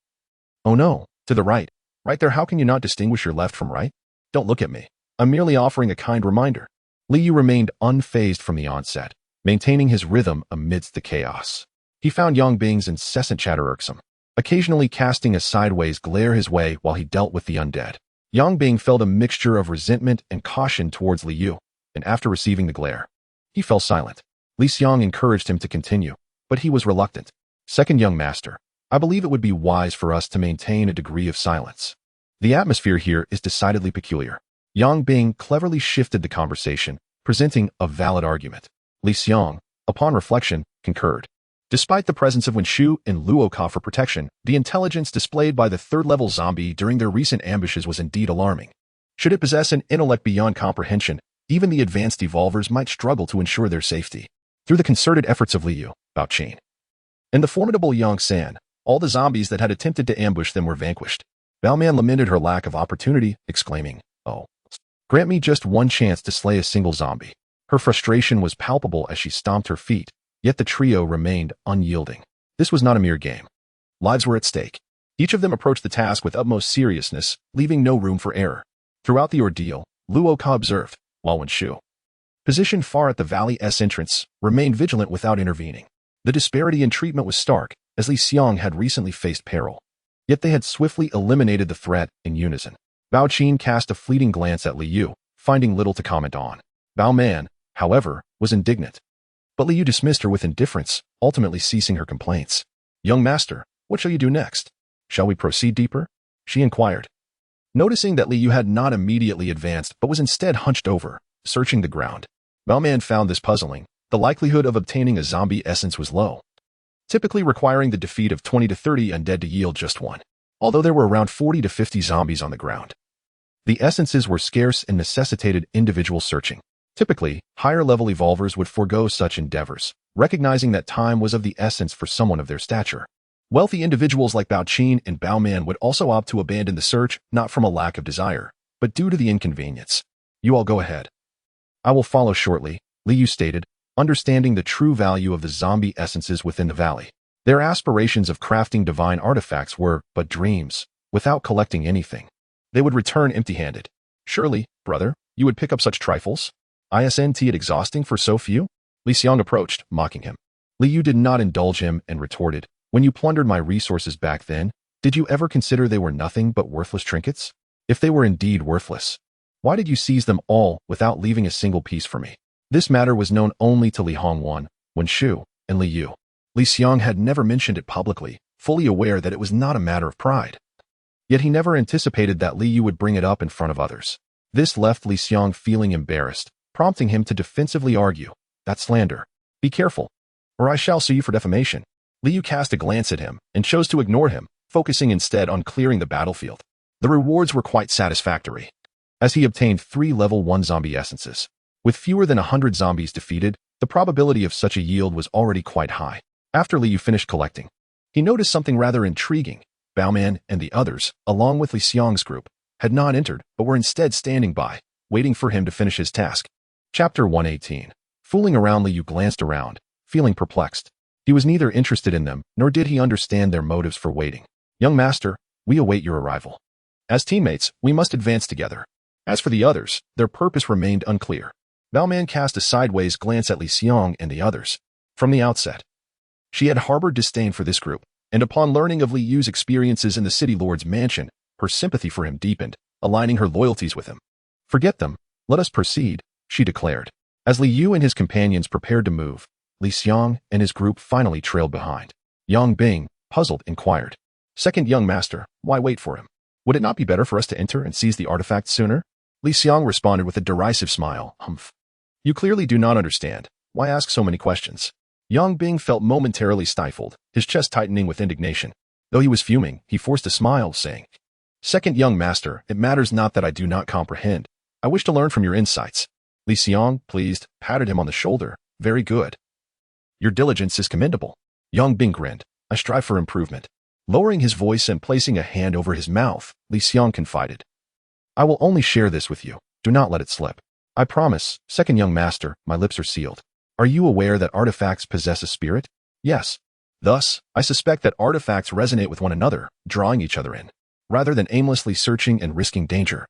"Oh no, to the right. Right there, how can you not distinguish your left from right? Don't look at me. I'm merely offering a kind reminder." Li Yu remained unfazed from the onset, maintaining his rhythm amidst the chaos. He found Yang Bing's incessant chatter irksome, occasionally casting a sideways glare his way while he dealt with the undead. Yang Bing felt a mixture of resentment and caution towards Li Yu, and after receiving the glare, he fell silent. Li Xiang encouraged him to continue, but he was reluctant. "Second young master, I believe it would be wise for us to maintain a degree of silence. The atmosphere here is decidedly peculiar." Yang Bing cleverly shifted the conversation, presenting a valid argument. Li Xiang, upon reflection, concurred. Despite the presence of Wen Shu and Luoka for protection, the intelligence displayed by the third-level zombie during their recent ambushes was indeed alarming. Should it possess an intellect beyond comprehension, even the advanced evolvers might struggle to ensure their safety. Through the concerted efforts of Li Yu, Bao Qin, and the formidable Yang San, all the zombies that had attempted to ambush them were vanquished. Bao Man lamented her lack of opportunity, exclaiming, "Oh, grant me just one chance to slay a single zombie." Her frustration was palpable as she stomped her feet, yet the trio remained unyielding. This was not a mere game. Lives were at stake. Each of them approached the task with utmost seriousness, leaving no room for error. Throughout the ordeal, Luoka observed, while Wen Shu, positioned far at the valley's entrance, remained vigilant without intervening. The disparity in treatment was stark, as Li Xiang had recently faced peril. Yet they had swiftly eliminated the threat in unison. Bao Qin cast a fleeting glance at Li Yu, finding little to comment on. Bao Man, however, was indignant. But Li Yu dismissed her with indifference, ultimately ceasing her complaints. "Young master, what shall you do next? Shall we proceed deeper?" she inquired. Noticing that Li Yu had not immediately advanced but was instead hunched over, searching the ground, Bao Man found this puzzling. The likelihood of obtaining a zombie essence was low, typically requiring the defeat of 20 to 30 undead to yield just one. Although there were around 40 to 50 zombies on the ground, the essences were scarce and necessitated individual searching. Typically, higher-level evolvers would forego such endeavors, recognizing that time was of the essence for someone of their stature. Wealthy individuals like Bao Qin and Bao Man would also opt to abandon the search, not from a lack of desire, but due to the inconvenience. "You all go ahead. I will follow shortly," Li Yu stated, understanding the true value of the zombie essences within the valley. Their aspirations of crafting divine artifacts were but dreams. Without collecting anything, they would return empty-handed. "Surely, brother, you would pick up such trifles? Isn't it exhausting for so few?" Li Xiang approached, mocking him. Li Yu did not indulge him and retorted, "When you plundered my resources back then, did you ever consider they were nothing but worthless trinkets? If they were indeed worthless, why did you seize them all without leaving a single piece for me?" This matter was known only to Li Hongwan, Wen Shu, and Li Yu. Li Xiang had never mentioned it publicly, fully aware that it was not a matter of pride. Yet he never anticipated that Li Yu would bring it up in front of others. This left Li Xiang feeling embarrassed, prompting him to defensively argue, "That's slander. Be careful, or I shall sue you for defamation." Li Yu cast a glance at him and chose to ignore him, focusing instead on clearing the battlefield. The rewards were quite satisfactory, as he obtained 3 level 1 zombie essences. With fewer than 100 zombies defeated, the probability of such a yield was already quite high. After Li Yu finished collecting, he noticed something rather intriguing. Bao Man and the others, along with Li Xiang's group, had not entered, but were instead standing by, waiting for him to finish his task. Chapter 118. Fooling around, Liu glanced around, feeling perplexed. He was neither interested in them, nor did he understand their motives for waiting. Young master, we await your arrival. As teammates, we must advance together. As for the others, their purpose remained unclear. Baoman cast a sideways glance at Liang and the others. From the outset, she had harbored disdain for this group, and upon learning of Liu's experiences in the city lord's mansion, her sympathy for him deepened, aligning her loyalties with him. Forget them. Let us proceed, she declared. As Liu and his companions prepared to move, Liang and his group finally trailed behind. Yang Bing, puzzled, inquired. Second young master, why wait for him? Would it not be better for us to enter and seize the artifact sooner? Liang responded with a derisive smile. Humph. You clearly do not understand. Why ask so many questions? Yang Bing felt momentarily stifled, his chest tightening with indignation. Though he was fuming, he forced a smile, saying, Second young master, it matters not that I do not comprehend. I wish to learn from your insights. Liang, pleased, patted him on the shoulder. Very good. Your diligence is commendable. Yang Bing grinned. I strive for improvement. Lowering his voice and placing a hand over his mouth, Liang confided. I will only share this with you. Do not let it slip. I promise, second young master, my lips are sealed. Are you aware that artifacts possess a spirit? Yes. Thus, I suspect that artifacts resonate with one another, drawing each other in. Rather than aimlessly searching and risking danger,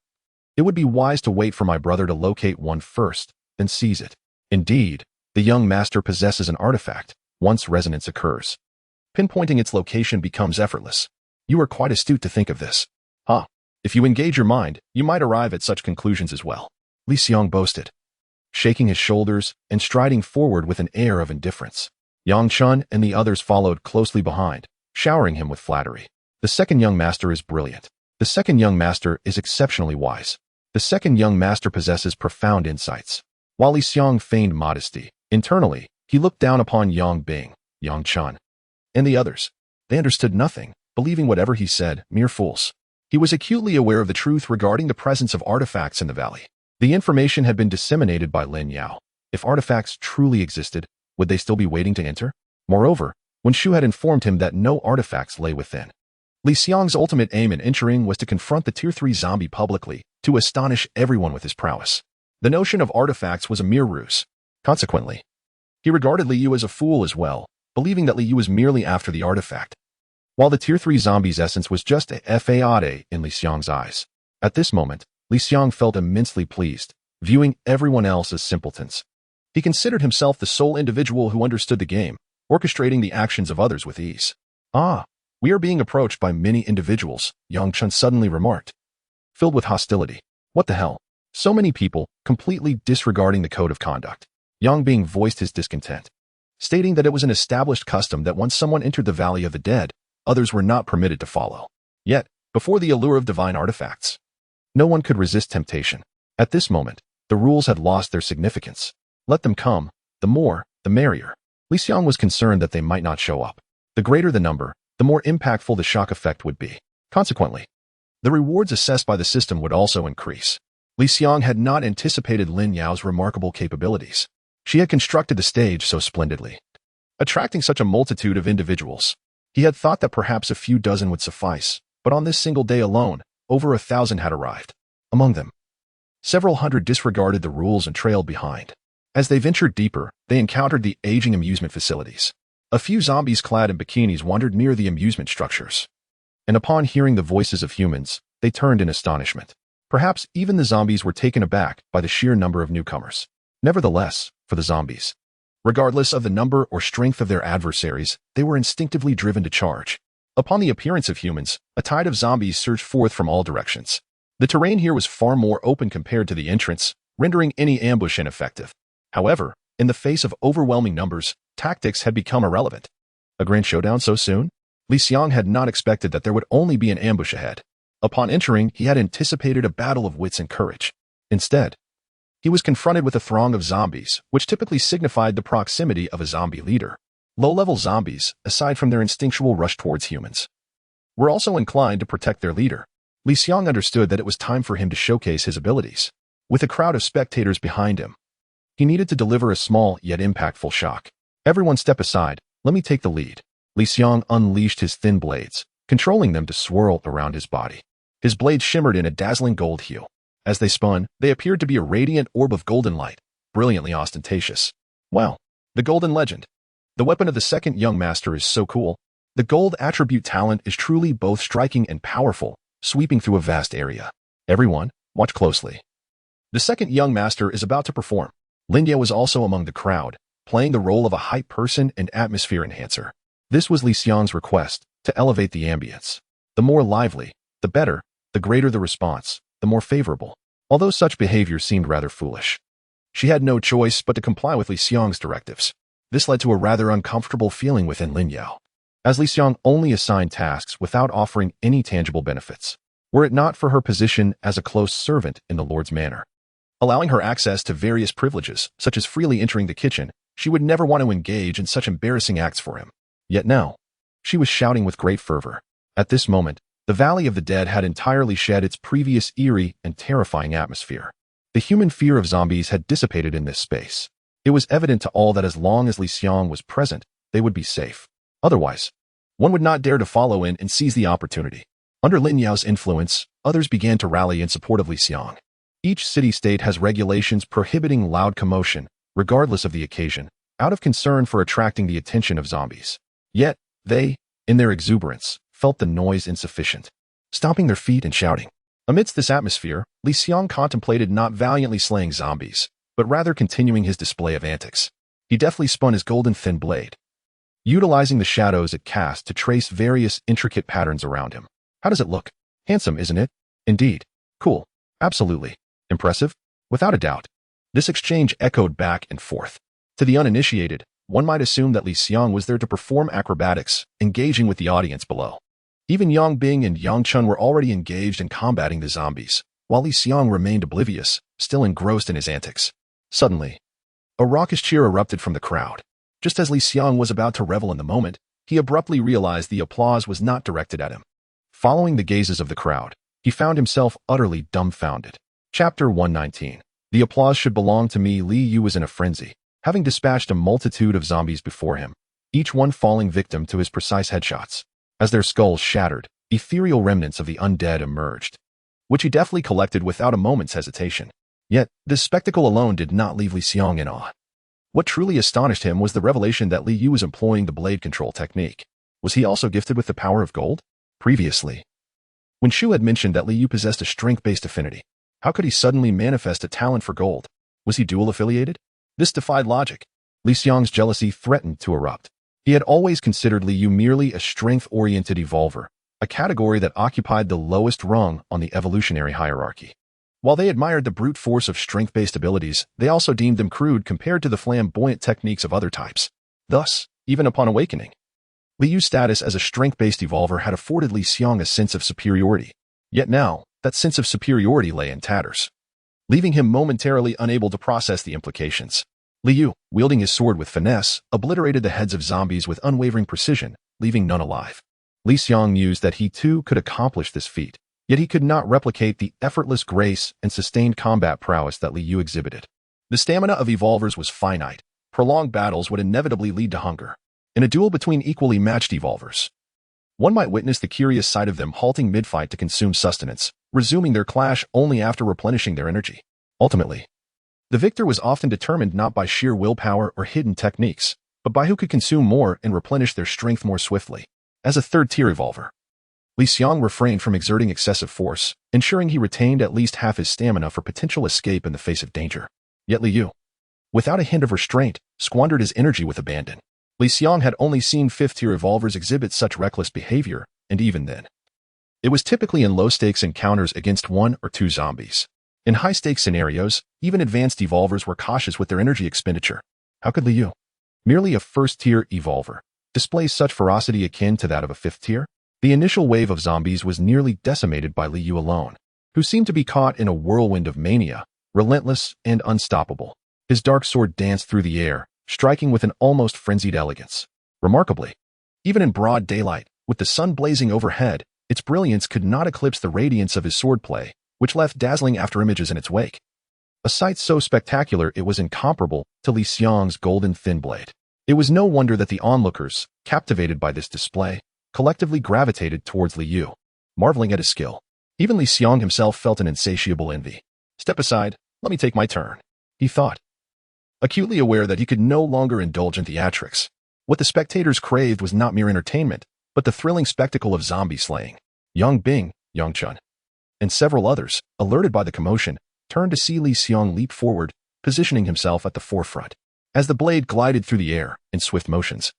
it would be wise to wait for my brother to locate one first, then seize it. Indeed, the young master possesses an artifact. Once resonance occurs, pinpointing its location becomes effortless. You are quite astute to think of this. If you engage your mind, you might arrive at such conclusions as well. Liang boasted, shaking his shoulders and striding forward with an air of indifference. Yang Chun and the others followed closely behind, showering him with flattery. The second young master is brilliant. The second young master is exceptionally wise. The second young master possesses profound insights. While Liang feigned modesty, internally, he looked down upon Yang Bing, Yang Chun, and the others. They understood nothing, believing whatever he said, mere fools. He was acutely aware of the truth regarding the presence of artifacts in the valley. The information had been disseminated by Lin Yao. If artifacts truly existed, would they still be waiting to enter? Moreover, when Shu had informed him that no artifacts lay within, Liang's ultimate aim in entering was to confront the Tier 3 zombie publicly, to astonish everyone with his prowess. The notion of artifacts was a mere ruse. Consequently, he regarded Liu as a fool as well, believing that Liu was merely after the artifact, while the Tier 3 zombie's essence was just a fade in Liang's eyes. At this moment, Liang felt immensely pleased, viewing everyone else as simpletons. He considered himself the sole individual who understood the game, orchestrating the actions of others with ease. We are being approached by many individuals, Yang Chun suddenly remarked, filled with hostility. What the hell? So many people, completely disregarding the code of conduct. Yang Bing voiced his discontent, stating that it was an established custom that once someone entered the Valley of the Dead, others were not permitted to follow. Yet, before the allure of divine artifacts, no one could resist temptation. At this moment, the rules had lost their significance. Let them come, the more, the merrier. Liang was concerned that they might not show up. The greater the number, the more impactful the shock effect would be. Consequently, the rewards assessed by the system would also increase. Liang had not anticipated Lin Yao's remarkable capabilities. She had constructed the stage so splendidly, attracting such a multitude of individuals. He had thought that perhaps a few dozen would suffice, but on this single day alone, over 1,000 had arrived. Among them, several hundred disregarded the rules and trailed behind. As they ventured deeper, they encountered the aging amusement facilities. A few zombies clad in bikinis wandered near the amusement structures, and upon hearing the voices of humans, they turned in astonishment. Perhaps even the zombies were taken aback by the sheer number of newcomers. Nevertheless, for the zombies, regardless of the number or strength of their adversaries, they were instinctively driven to charge. Upon the appearance of humans, a tide of zombies surged forth from all directions. The terrain here was far more open compared to the entrance, rendering any ambush ineffective. However, in the face of overwhelming numbers, tactics had become irrelevant. A grand showdown so soon? Liang had not expected that there would only be an ambush ahead. Upon entering, he had anticipated a battle of wits and courage. Instead, he was confronted with a throng of zombies, which typically signified the proximity of a zombie leader. Low-level zombies, aside from their instinctual rush towards humans, were also inclined to protect their leader. Liang understood that it was time for him to showcase his abilities. With a crowd of spectators behind him, he needed to deliver a small yet impactful shock. Everyone step aside, let me take the lead. Liang unleashed his thin blades, controlling them to swirl around his body. His blade shimmered in a dazzling gold hue. As they spun, they appeared to be a radiant orb of golden light, brilliantly ostentatious. Wow. The golden legend. The weapon of the second young master is so cool. The gold attribute talent is truly both striking and powerful, sweeping through a vast area. Everyone, watch closely. The second young master is about to perform. Liang was also among the crowd, playing the role of a hype person and atmosphere enhancer. This was Liang's request, to elevate the ambience. The more lively, the better, the greater the response, the more favorable. Although such behavior seemed rather foolish. She had no choice but to comply with Liang's directives. This led to a rather uncomfortable feeling within Liang, as Liang only assigned tasks without offering any tangible benefits, were it not for her position as a close servant in the Lord's manor. Allowing her access to various privileges, such as freely entering the kitchen, she would never want to engage in such embarrassing acts for him. Yet now, she was shouting with great fervor. At this moment, the Valley of the Dead had entirely shed its previous eerie and terrifying atmosphere. The human fear of zombies had dissipated in this space. It was evident to all that as long as Liang was present, they would be safe. Otherwise, one would not dare to follow in and seize the opportunity. Under Liang's influence, others began to rally in support of Liang. Each city-state has regulations prohibiting loud commotion, regardless of the occasion, out of concern for attracting the attention of zombies. Yet, they, in their exuberance, felt the noise insufficient, stomping their feet and shouting. Amidst this atmosphere, Liang contemplated not valiantly slaying zombies, but rather continuing his display of antics. He deftly spun his golden thin blade, utilizing the shadows it cast to trace various intricate patterns around him. How does it look? Handsome, isn't it? Indeed. Cool. Absolutely. Impressive? Without a doubt. This exchange echoed back and forth. To the uninitiated, one might assume that Liang was there to perform acrobatics, engaging with the audience below. Even Yang Bing and Yang Chun were already engaged in combating the zombies, while Liang remained oblivious, still engrossed in his antics. Suddenly, a raucous cheer erupted from the crowd. Just as Liang was about to revel in the moment, he abruptly realized the applause was not directed at him. Following the gazes of the crowd, he found himself utterly dumbfounded. Chapter 119. The applause should belong to me. Liu was in a frenzy, having dispatched a multitude of zombies before him, each one falling victim to his precise headshots. As their skulls shattered, ethereal remnants of the undead emerged, which he deftly collected without a moment's hesitation. Yet, this spectacle alone did not leave Liang in awe. What truly astonished him was the revelation that Liu was employing the blade control technique. Was he also gifted with the power of gold? Previously, when Shu had mentioned that Liu possessed a strength-based affinity, how could he suddenly manifest a talent for gold? Was he dual-affiliated? This defied logic. Liang's jealousy threatened to erupt. He had always considered Liu merely a strength-oriented evolver, a category that occupied the lowest rung on the evolutionary hierarchy. While they admired the brute force of strength-based abilities, they also deemed them crude compared to the flamboyant techniques of other types. Thus, even upon awakening, Liu's status as a strength-based evolver had afforded Liang a sense of superiority. Yet now, that sense of superiority lay in tatters, leaving him momentarily unable to process the implications. Liu, wielding his sword with finesse, obliterated the heads of zombies with unwavering precision, leaving none alive. Liang mused that he too could accomplish this feat, yet he could not replicate the effortless grace and sustained combat prowess that Liu exhibited. The stamina of evolvers was finite. Prolonged battles would inevitably lead to hunger. In a duel between equally matched evolvers, one might witness the curious sight of them halting mid-fight to consume sustenance, resuming their clash only after replenishing their energy. Ultimately, the victor was often determined not by sheer willpower or hidden techniques, but by who could consume more and replenish their strength more swiftly. As a third-tier evolver, Liang refrained from exerting excessive force, ensuring he retained at least half his stamina for potential escape in the face of danger. Yet Liu, without a hint of restraint, squandered his energy with abandon. Liang had only seen fifth-tier evolvers exhibit such reckless behavior, and even then, it was typically in low-stakes encounters against one or two zombies. In high-stakes scenarios, even advanced evolvers were cautious with their energy expenditure. How could Liu, merely a first-tier evolver, display such ferocity akin to that of a fifth-tier? The initial wave of zombies was nearly decimated by Liu alone, who seemed to be caught in a whirlwind of mania, relentless and unstoppable. His dark sword danced through the air, striking with an almost frenzied elegance. Remarkably, even in broad daylight, with the sun blazing overhead, its brilliance could not eclipse the radiance of his swordplay, which left dazzling afterimages in its wake. A sight so spectacular it was incomparable to Liang's golden thin blade. It was no wonder that the onlookers, captivated by this display, collectively gravitated towards Liu, marveling at his skill. Even Li Xiang himself felt an insatiable envy. Step aside, let me take my turn, he thought, acutely aware that he could no longer indulge in theatrics. What the spectators craved was not mere entertainment, but the thrilling spectacle of zombie slaying. Yang Bing, Yang Chun, and several others, alerted by the commotion, turned to see Li Xiang leap forward, positioning himself at the forefront. As the blade glided through the air in swift motions,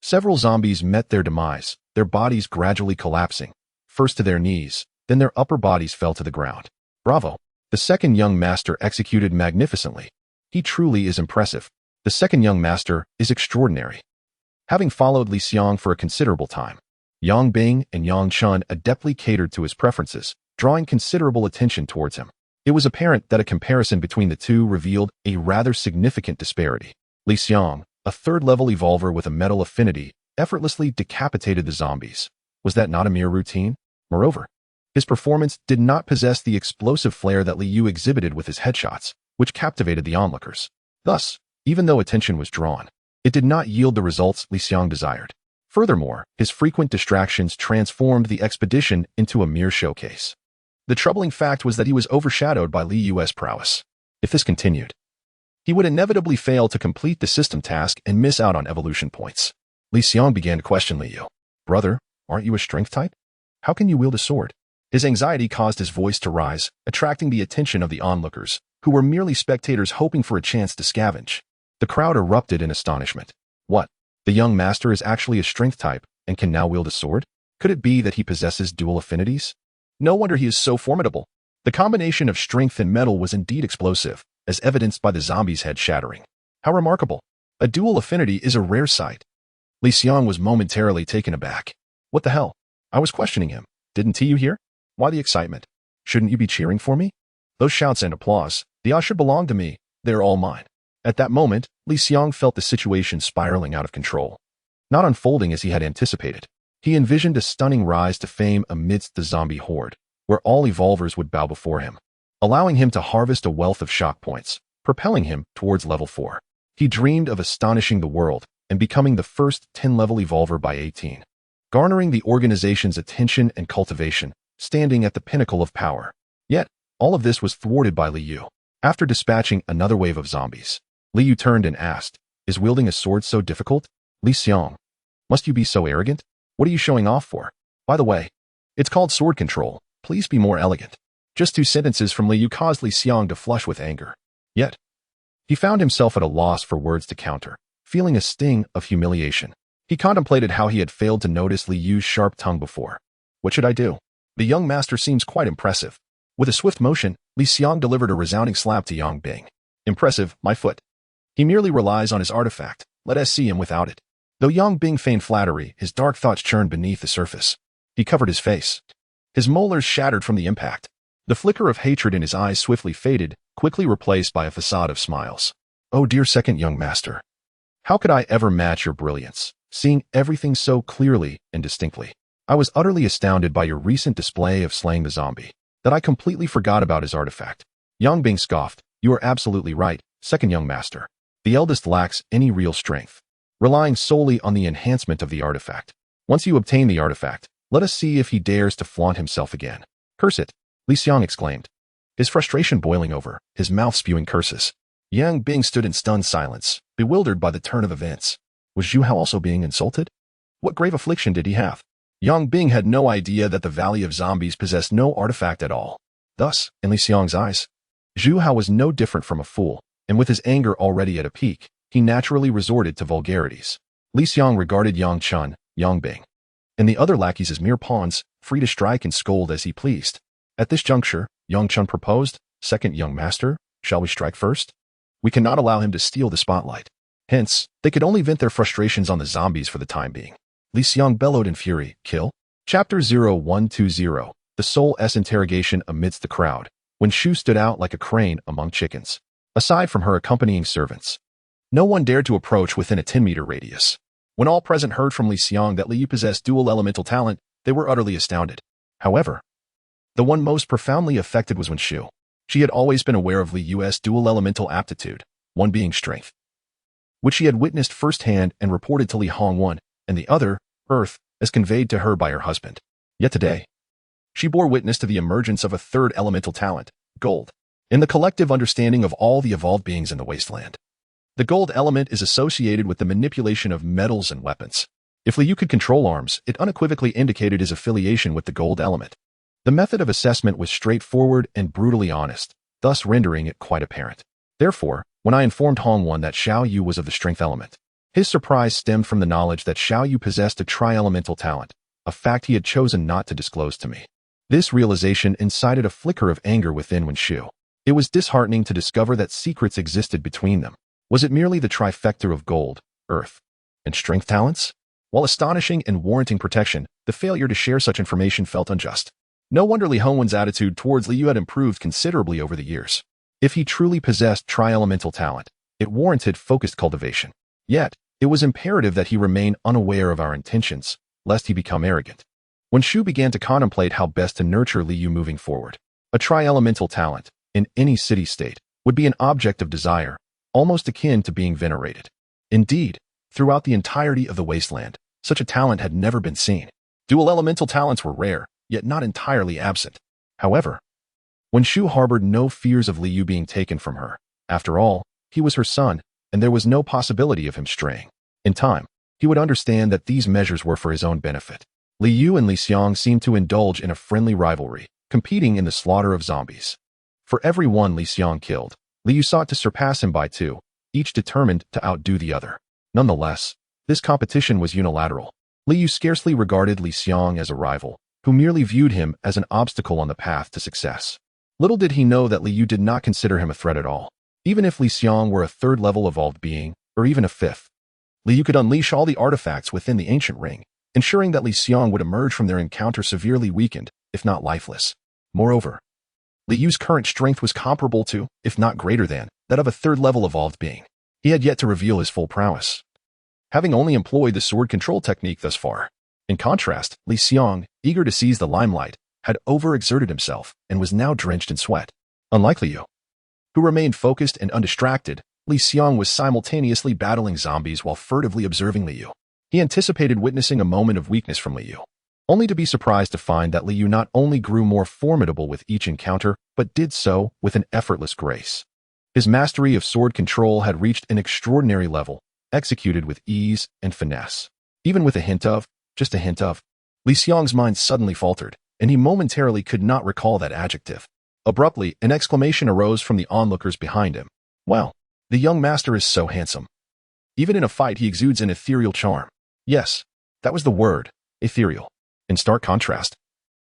several zombies met their demise, their bodies gradually collapsing, first to their knees, then their upper bodies fell to the ground. Bravo! The second young master executed magnificently. He truly is impressive. The second young master is extraordinary. Having followed Li Xiang for a considerable time, Yang Bing and Yang Chun adeptly catered to his preferences, drawing considerable attention towards him. It was apparent that a comparison between the two revealed a rather significant disparity. Li Xiang, a third-level evolver with a metal affinity, effortlessly decapitated the zombies. Was that not a mere routine? Moreover, his performance did not possess the explosive flair that Li Yu exhibited with his headshots, which captivated the onlookers. Thus, even though attention was drawn, it did not yield the results Li Xiang desired. Furthermore, his frequent distractions transformed the expedition into a mere showcase. The troubling fact was that he was overshadowed by Li Yu's prowess. If this continued, he would inevitably fail to complete the system task and miss out on evolution points. Li Xiang began to question Li Yu. Brother, aren't you a strength type? How can you wield a sword? His anxiety caused his voice to rise, attracting the attention of the onlookers, who were merely spectators hoping for a chance to scavenge. The crowd erupted in astonishment. What? The young master is actually a strength type and can now wield a sword? Could it be that he possesses dual affinities? No wonder he is so formidable. The combination of strength and metal was indeed explosive, as evidenced by the zombie's head shattering. How remarkable. A dual affinity is a rare sight. Li Xiang was momentarily taken aback. What the hell? I was questioning him. Didn't you hear? Why the excitement? Shouldn't you be cheering for me? Those shouts and applause, the should belong to me. They're all mine. At that moment, Li Xiang felt the situation spiraling out of control. Not unfolding as he had anticipated. He envisioned a stunning rise to fame amidst the zombie horde, where all evolvers would bow before him, allowing him to harvest a wealth of shock points, propelling him towards level 4. He dreamed of astonishing the world and becoming the first 10-level evolver by 18, garnering the organization's attention and cultivation, standing at the pinnacle of power. Yet, all of this was thwarted by Li Yu. After dispatching another wave of zombies, Li Yu turned and asked, "Is wielding a sword so difficult? Li Xiang, must you be so arrogant? What are you showing off for? By the way, it's called sword control. Please be more elegant." Just 2 sentences from Li Yu caused Li Xiang to flush with anger. Yet, he found himself at a loss for words to counter, feeling a sting of humiliation. He contemplated how he had failed to notice Li Yu's sharp tongue before. What should I do? The young master seems quite impressive. With a swift motion, Li Xiang delivered a resounding slap to Yang Bing. Impressive, my foot. He merely relies on his artifact. Let us see him without it. Though Yang Bing feigned flattery, his dark thoughts churned beneath the surface. He covered his face. His molars shattered from the impact. The flicker of hatred in his eyes swiftly faded, quickly replaced by a facade of smiles. Oh dear second young master. How could I ever match your brilliance, seeing everything so clearly and distinctly? I was utterly astounded by your recent display of slaying the zombie, that I completely forgot about his artifact. Yang Bing scoffed. You are absolutely right, second young master. The eldest lacks any real strength, relying solely on the enhancement of the artifact. Once you obtain the artifact, let us see if he dares to flaunt himself again. Curse it, Li Xiang exclaimed, his frustration boiling over, his mouth spewing curses. Yang Bing stood in stunned silence, bewildered by the turn of events. Was Zhu Hao also being insulted? What grave affliction did he have? Yang Bing had no idea that the Valley of Zombies possessed no artifact at all. Thus, in Li Xiang's eyes, Zhu Hao was no different from a fool, and with his anger already at a peak, he naturally resorted to vulgarities. Li Xiang regarded Yang Chun, Yang Bing, and the other lackeys as mere pawns, free to strike and scold as he pleased. At this juncture, Yang Chun proposed, "Second young master, shall we strike first? We cannot allow him to steal the spotlight." Hence, they could only vent their frustrations on the zombies for the time being. Li Xiang bellowed in fury, "Kill." Chapter 0120, The Soul S interrogation amidst the crowd, when Shu stood out like a crane among chickens. Aside from her accompanying servants, no one dared to approach within a 10-meter radius. When all present heard from Li Xiang that Li Yu possessed dual elemental talent, they were utterly astounded. However, the one most profoundly affected was when Shu. She had always been aware of Li Yu's dual elemental aptitude, one being strength, which she had witnessed firsthand and reported to Li Hongwan, and the other, earth, as conveyed to her by her husband. Yet today, She bore witness to the emergence of a third elemental talent, gold, in the collective understanding of all the evolved beings in the wasteland. The gold element is associated with the manipulation of metals and weapons. If Liu could control arms, it unequivocally indicated his affiliation with the gold element. The method of assessment was straightforward and brutally honest, thus rendering it quite apparent. Therefore, when I informed Hongwan that Xiao Yu was of the strength element, his surprise stemmed from the knowledge that Xiao Yu possessed a tri-elemental talent, a fact he had chosen not to disclose to me. This realization incited a flicker of anger within Wen Shu. It was disheartening to discover that secrets existed between them. Was it merely the trifecta of gold, earth, and strength talents? While astonishing and warranting protection, the failure to share such information felt unjust. No wonder Li Hongwen's attitude towards Liu had improved considerably over the years. If he truly possessed tri-elemental talent, it warranted focused cultivation. Yet, it was imperative that he remain unaware of our intentions, lest he become arrogant. When Shu began to contemplate how best to nurture Liu moving forward, a tri-elemental talent, in any city-state, would be an object of desire, almost akin to being venerated. Indeed, throughout the entirety of the wasteland, such a talent had never been seen. Dual elemental talents were rare, yet not entirely absent. However, when Shu harbored no fears of Liu being taken from her, after all, he was her son, and there was no possibility of him straying. In time, he would understand that these measures were for his own benefit. Liu and Li Xiang seemed to indulge in a friendly rivalry, competing in the slaughter of zombies. For every one Li Xiang killed, Liu sought to surpass him by two, each determined to outdo the other. Nonetheless, this competition was unilateral. Liu scarcely regarded Li Xiang as a rival, who merely viewed him as an obstacle on the path to success. Little did he know that Liu did not consider him a threat at all. Even if Li Xiang were a third-level evolved being, or even a fifth, Liu could unleash all the artifacts within the ancient ring, ensuring that Li Xiang would emerge from their encounter severely weakened, if not lifeless. Moreover, Liu's current strength was comparable to, if not greater than, that of a third-level evolved being. He had yet to reveal his full prowess, having only employed the sword control technique thus far. In contrast, Li Xiang, eager to seize the limelight, had overexerted himself and was now drenched in sweat. Unlike Liu, who remained focused and undistracted, Li Xiang was simultaneously battling zombies while furtively observing Liu. He anticipated witnessing a moment of weakness from Liu, only to be surprised to find that Liu not only grew more formidable with each encounter, but did so with an effortless grace. His mastery of sword control had reached an extraordinary level, executed with ease and finesse. Even with just a hint of, Li Xiang's mind suddenly faltered, and he momentarily could not recall that adjective. Abruptly, an exclamation arose from the onlookers behind him. Wow, the young master is so handsome. Even in a fight, he exudes an ethereal charm. Yes, that was the word, ethereal. In stark contrast,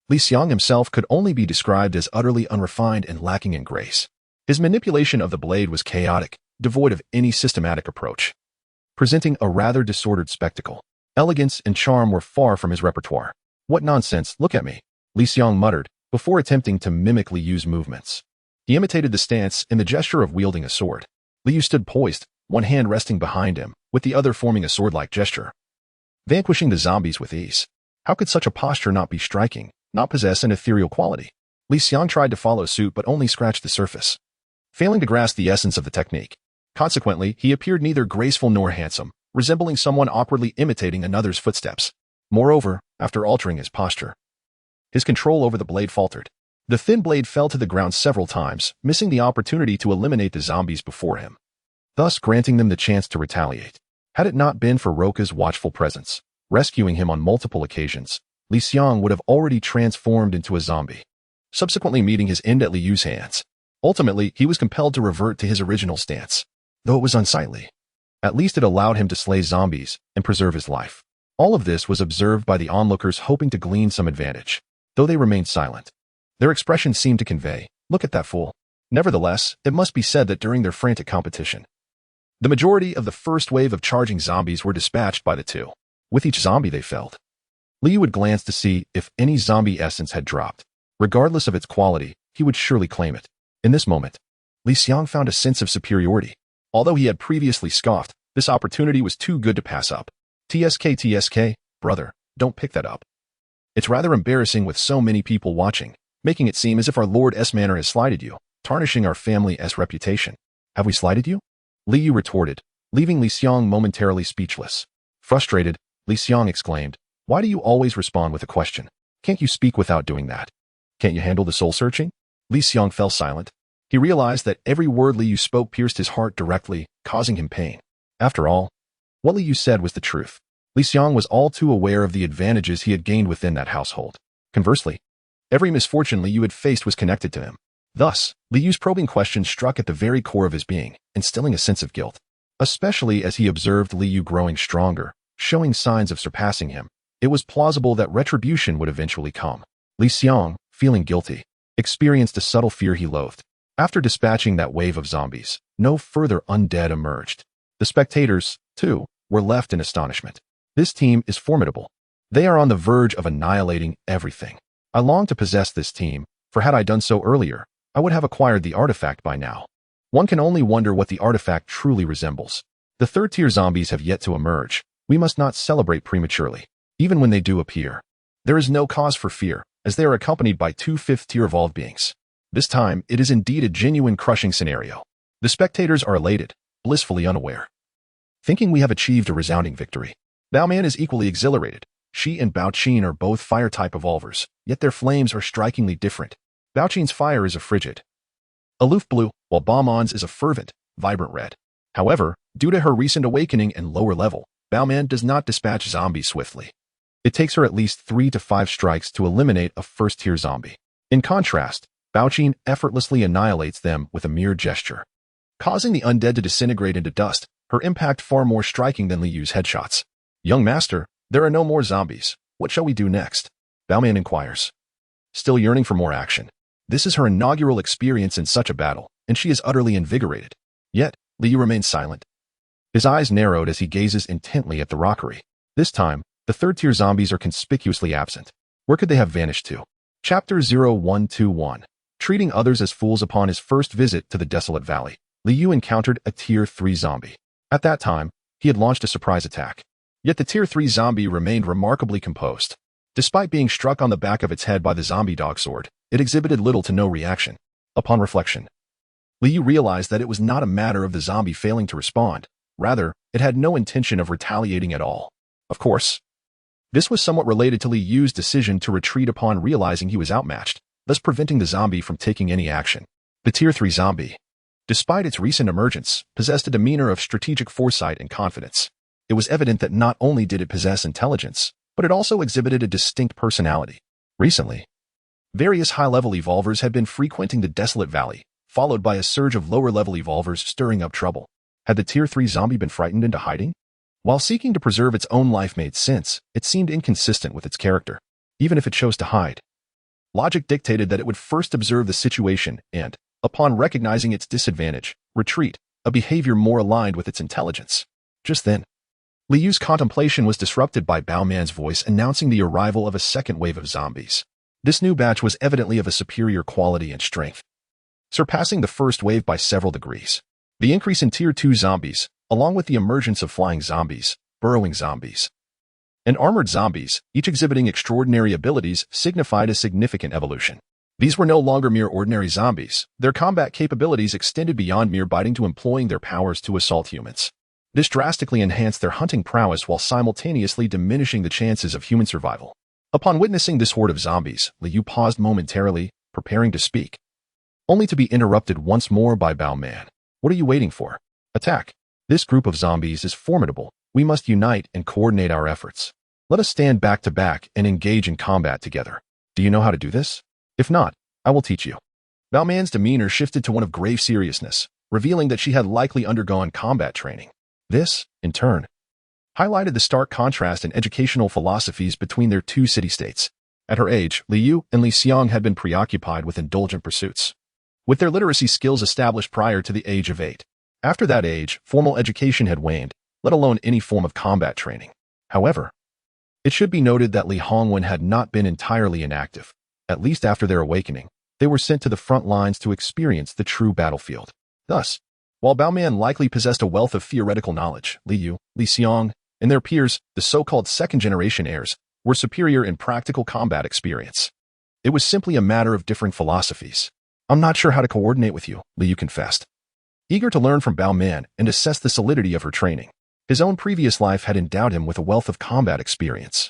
Li Xiang himself could only be described as utterly unrefined and lacking in grace. His manipulation of the blade was chaotic, devoid of any systematic approach, presenting a rather disordered spectacle. Elegance and charm were far from his repertoire. What nonsense, look at me, Li Xiang muttered, before attempting to mimic Liu's movements. He imitated the stance and the gesture of wielding a sword. Liu stood poised, one hand resting behind him, with the other forming a sword-like gesture, vanquishing the zombies with ease. How could such a posture not be striking, not possess an ethereal quality? Li Xiang tried to follow suit but only scratched the surface, failing to grasp the essence of the technique. Consequently, he appeared neither graceful nor handsome, resembling someone awkwardly imitating another's footsteps. Moreover, after altering his posture, his control over the blade faltered. The thin blade fell to the ground several times, missing the opportunity to eliminate the zombies before him, thus granting them the chance to retaliate. Had it not been for Roka's watchful presence, rescuing him on multiple occasions, Li Xiang would have already transformed into a zombie, subsequently meeting his end at Liu's hands. Ultimately, he was compelled to revert to his original stance, though it was unsightly. At least it allowed him to slay zombies and preserve his life. All of this was observed by the onlookers, hoping to glean some advantage, though they remained silent. Their expressions seemed to convey, "Look at that fool." Nevertheless, it must be said that during their frantic competition, the majority of the first wave of charging zombies were dispatched by the two. With each zombie they felled, Liu would glance to see if any zombie essence had dropped. Regardless of its quality, he would surely claim it. In this moment, Li Xiang found a sense of superiority. Although he had previously scoffed, this opportunity was too good to pass up. TSK, brother, don't pick that up. It's rather embarrassing with so many people watching, making it seem as if our Lord S. Manor has slighted you, tarnishing our family S. reputation. Have we slighted you? Liu retorted, leaving Li Xiang momentarily speechless. Frustrated, Li Xiang exclaimed, "Why do you always respond with a question? Can't you speak without doing that? Can't you handle the soul-searching? Li Xiang fell silent. He realized that every word Li Yu spoke pierced his heart directly, causing him pain. After all, what Li Yu said was the truth. Li Xiang was all too aware of the advantages he had gained within that household. Conversely, every misfortune Li Yu had faced was connected to him. Thus, Li Yu's probing questions struck at the very core of his being, instilling a sense of guilt. Especially as he observed Li Yu growing stronger, showing signs of surpassing him, it was plausible that retribution would eventually come. Li Xiang, feeling guilty, experienced a subtle fear he loathed. After dispatching that wave of zombies, no further undead emerged. The spectators, too, were left in astonishment. This team is formidable. They are on the verge of annihilating everything. I long to possess this team, for had I done so earlier, I would have acquired the artifact by now. One can only wonder what the artifact truly resembles. The third-tier zombies have yet to emerge. We must not celebrate prematurely. Even when they do appear, there is no cause for fear, as they are accompanied by two fifth-tier evolved beings. This time, it is indeed a genuine crushing scenario. The spectators are elated, blissfully unaware, thinking we have achieved a resounding victory. Baoman is equally exhilarated. She and Baoqin are both fire-type evolvers, yet their flames are strikingly different. Baoqin's fire is a frigid, aloof blue, while Baoman's is a fervent, vibrant red. However, due to her recent awakening and lower level, Baoman does not dispatch zombies swiftly. It takes her at least 3 to 5 strikes to eliminate a first-tier zombie. In contrast, Baoqin effortlessly annihilates them with a mere gesture, causing the undead to disintegrate into dust, her impact far more striking than Li Yu's headshots. Young master, there are no more zombies. What shall we do next? Baoman inquires, still yearning for more action. This is her inaugural experience in such a battle, and she is utterly invigorated. Yet, Li Yu remains silent. His eyes narrowed as he gazes intently at the rockery. This time, the third-tier zombies are conspicuously absent. Where could they have vanished to? Chapter 0121. Treating others as fools. Upon his first visit to the desolate valley, Li Yu encountered a Tier 3 zombie. At that time, he had launched a surprise attack. Yet the Tier 3 zombie remained remarkably composed. Despite being struck on the back of its head by the zombie dog sword, it exhibited little to no reaction. Upon reflection, Li Yu realized that it was not a matter of the zombie failing to respond. Rather, it had no intention of retaliating at all. Of course, this was somewhat related to Li Yu's decision to retreat upon realizing he was outmatched, thus preventing the zombie from taking any action. The Tier 3 zombie, despite its recent emergence, possessed a demeanor of strategic foresight and confidence. It was evident that not only did it possess intelligence, but it also exhibited a distinct personality. Recently, various high-level evolvers had been frequenting the desolate valley, followed by a surge of lower-level evolvers stirring up trouble. Had the Tier 3 zombie been frightened into hiding? While seeking to preserve its own life made sense, it seemed inconsistent with its character. Even if it chose to hide, logic dictated that it would first observe the situation and, upon recognizing its disadvantage, retreat, a behavior more aligned with its intelligence. Just then, Li Yu's contemplation was disrupted by Baoman's voice announcing the arrival of a second wave of zombies. This new batch was evidently of a superior quality and strength, surpassing the first wave by several degrees. The increase in Tier 2 zombies, along with the emergence of flying zombies, burrowing zombies, and armored zombies, each exhibiting extraordinary abilities, signified a significant evolution. These were no longer mere ordinary zombies. Their combat capabilities extended beyond mere biting to employing their powers to assault humans. This drastically enhanced their hunting prowess while simultaneously diminishing the chances of human survival. Upon witnessing this horde of zombies, Li Yu paused momentarily, preparing to speak, only to be interrupted once more by Baoman. What are you waiting for? Attack. This group of zombies is formidable. We must unite and coordinate our efforts. Let us stand back to back and engage in combat together. Do you know how to do this? If not, I will teach you. Baoman's demeanor shifted to one of grave seriousness, revealing that she had likely undergone combat training. This, in turn, highlighted the stark contrast in educational philosophies between their two city-states. At her age, Li Yu and Li Xiang had been preoccupied with indulgent pursuits, with their literacy skills established prior to the age of 8. After that age, formal education had waned, let alone any form of combat training. However, it should be noted that Li Hongwen had not been entirely inactive. At least after their awakening, they were sent to the front lines to experience the true battlefield. Thus, while Baoman likely possessed a wealth of theoretical knowledge, Li Yu, Li Xiang, and their peers, the so-called second-generation heirs, were superior in practical combat experience. It was simply a matter of differing philosophies. I'm not sure how to coordinate with you, Li Yu confessed, eager to learn from Baoman and assess the solidity of her training. His own previous life had endowed him with a wealth of combat experience,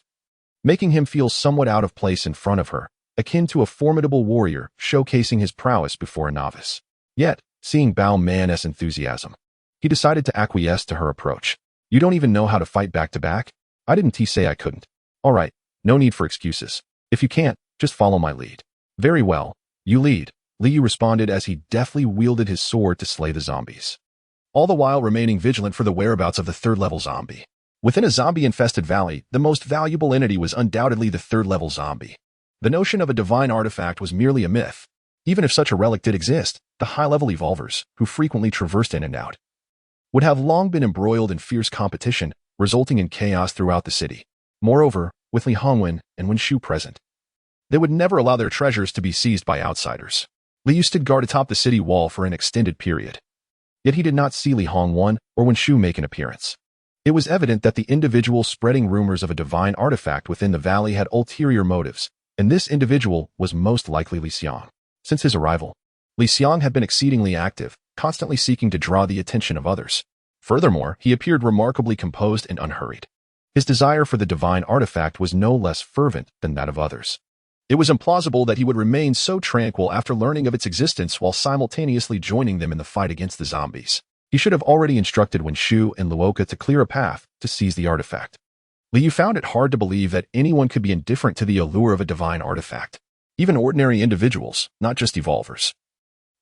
making him feel somewhat out of place in front of her, akin to a formidable warrior showcasing his prowess before a novice. Yet, seeing Bao Man's enthusiasm, he decided to acquiesce to her approach. You don't even know how to fight back-to-back? I didn't say I couldn't. All right, no need for excuses. If you can't, just follow my lead. Very well, you lead, Liu responded as he deftly wielded his sword to slay the zombies, all the while remaining vigilant for the whereabouts of the third-level zombie. Within a zombie-infested valley, the most valuable entity was undoubtedly the third-level zombie. The notion of a divine artifact was merely a myth. Even if such a relic did exist, the high-level evolvers, who frequently traversed in and out, would have long been embroiled in fierce competition, resulting in chaos throughout the city. Moreover, with Li Hongwen and Wen Shu present, they would never allow their treasures to be seized by outsiders. Liu stood guard atop the city wall for an extended period. Yet he did not see Li Hongwen or Wen Shu make an appearance. It was evident that the individual spreading rumors of a divine artifact within the valley had ulterior motives, and this individual was most likely Li Xiang. Since his arrival, Li Xiang had been exceedingly active, constantly seeking to draw the attention of others. Furthermore, he appeared remarkably composed and unhurried. His desire for the divine artifact was no less fervent than that of others. It was implausible that he would remain so tranquil after learning of its existence while simultaneously joining them in the fight against the zombies. He should have already instructed Wen Shu and Luoka to clear a path to seize the artifact. Liu found it hard to believe that anyone could be indifferent to the allure of a divine artifact. Even ordinary individuals, not just evolvers,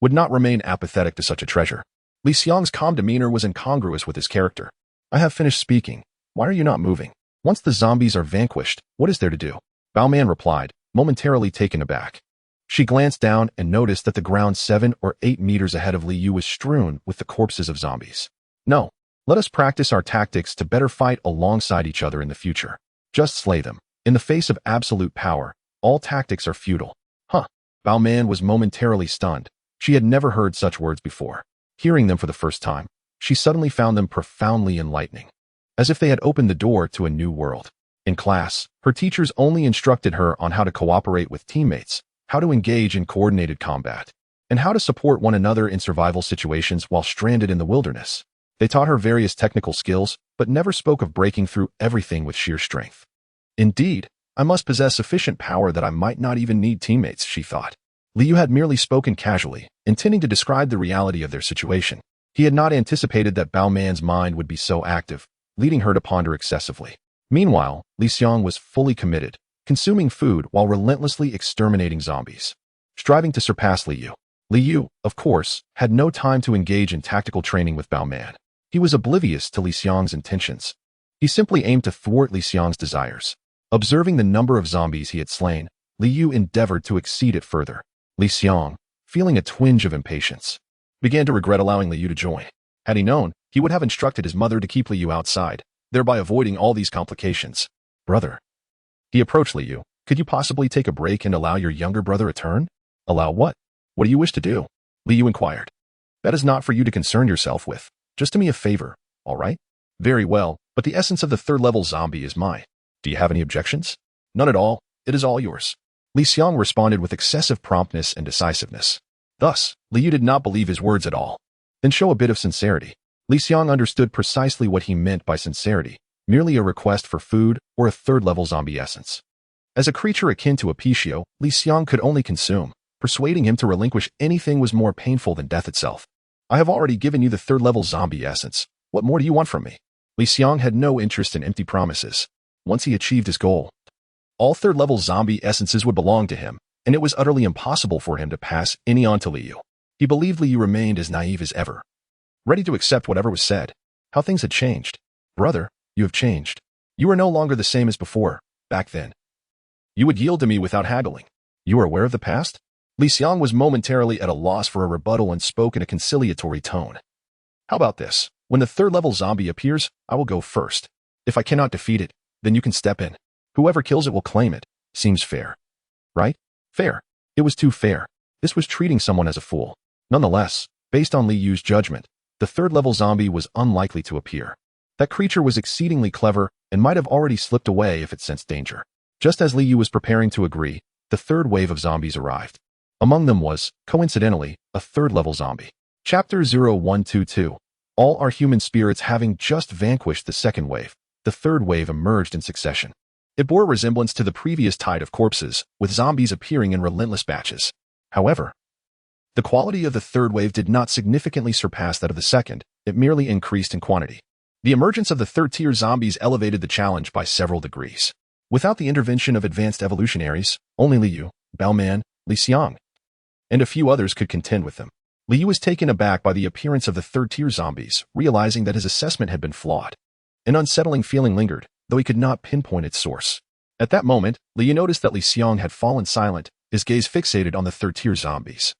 would not remain apathetic to such a treasure. Li Xiang's calm demeanor was incongruous with his character. I have finished speaking. Why are you not moving? Once the zombies are vanquished, what is there to do? Bao Man replied, momentarily taken aback. She glanced down and noticed that the ground 7 or 8 meters ahead of Liu was strewn with the corpses of zombies. No, let us practice our tactics to better fight alongside each other in the future. Just slay them. In the face of absolute power, all tactics are futile. Huh. Bao Man was momentarily stunned. She had never heard such words before. Hearing them for the first time, she suddenly found them profoundly enlightening, as if they had opened the door to a new world. In class, her teachers only instructed her on how to cooperate with teammates, how to engage in coordinated combat, and how to support one another in survival situations while stranded in the wilderness. They taught her various technical skills, but never spoke of breaking through everything with sheer strength. Indeed, I must possess sufficient power that I might not even need teammates, she thought. Liu had merely spoken casually, intending to describe the reality of their situation. He had not anticipated that Bao Man's mind would be so active, leading her to ponder excessively. Meanwhile, Li Xiang was fully committed, consuming food while relentlessly exterminating zombies, striving to surpass Liu. Liu, of course, had no time to engage in tactical training with Bao Man. He was oblivious to Li Xiang's intentions. He simply aimed to thwart Li Xiang's desires. Observing the number of zombies he had slain, Liu endeavored to exceed it further. Li Xiang, feeling a twinge of impatience, began to regret allowing Liu to join. Had he known, he would have instructed his mother to keep Liu outside, thereby avoiding all these complications. Brother. He approached Liu. Could you possibly take a break and allow your younger brother a turn? Allow what? What do you wish to do? Liu inquired. That is not for you to concern yourself with. Just do me a favor, all right? Very well, but the essence of the third-level zombie is mine. Do you have any objections? None at all. It is all yours. Li Xiang responded with excessive promptness and decisiveness. Thus, Liu did not believe his words at all. Then show a bit of sincerity. Li Xiang understood precisely what he meant by sincerity, merely a request for food or a third-level zombie essence. As a creature akin to a Pichio, Li Xiang could only consume. Persuading him to relinquish anything was more painful than death itself. I have already given you the third-level zombie essence. What more do you want from me? Li Xiang had no interest in empty promises. Once he achieved his goal, all third-level zombie essences would belong to him, and it was utterly impossible for him to pass any on to Liu. He believed Liu remained as naive as ever, ready to accept whatever was said. How things had changed. Brother, you have changed. You are no longer the same as before. Back then, you would yield to me without haggling. You are aware of the past? Li Xiang was momentarily at a loss for a rebuttal and spoke in a conciliatory tone. How about this? When the third-level zombie appears, I will go first. If I cannot defeat it, then you can step in. Whoever kills it will claim it. Seems fair. Right? Fair. It was too fair. This was treating someone as a fool. Nonetheless, based on Liu's judgment, the third-level zombie was unlikely to appear. That creature was exceedingly clever and might have already slipped away if it sensed danger. Just as Liu was preparing to agree, the third wave of zombies arrived. Among them was, coincidentally, a third-level zombie. Chapter 0122. All our human spirits having just vanquished the second wave, the third wave emerged in succession. It bore a resemblance to the previous tide of corpses, with zombies appearing in relentless batches. However, the quality of the third wave did not significantly surpass that of the second, it merely increased in quantity. The emergence of the third-tier zombies elevated the challenge by several degrees. Without the intervention of advanced evolutionaries, only Liu, Baoman, Liang, and a few others could contend with them. Liu was taken aback by the appearance of the third-tier zombies, realizing that his assessment had been flawed. An unsettling feeling lingered, though he could not pinpoint its source. At that moment, Liu noticed that Liang had fallen silent, his gaze fixated on the third-tier zombies,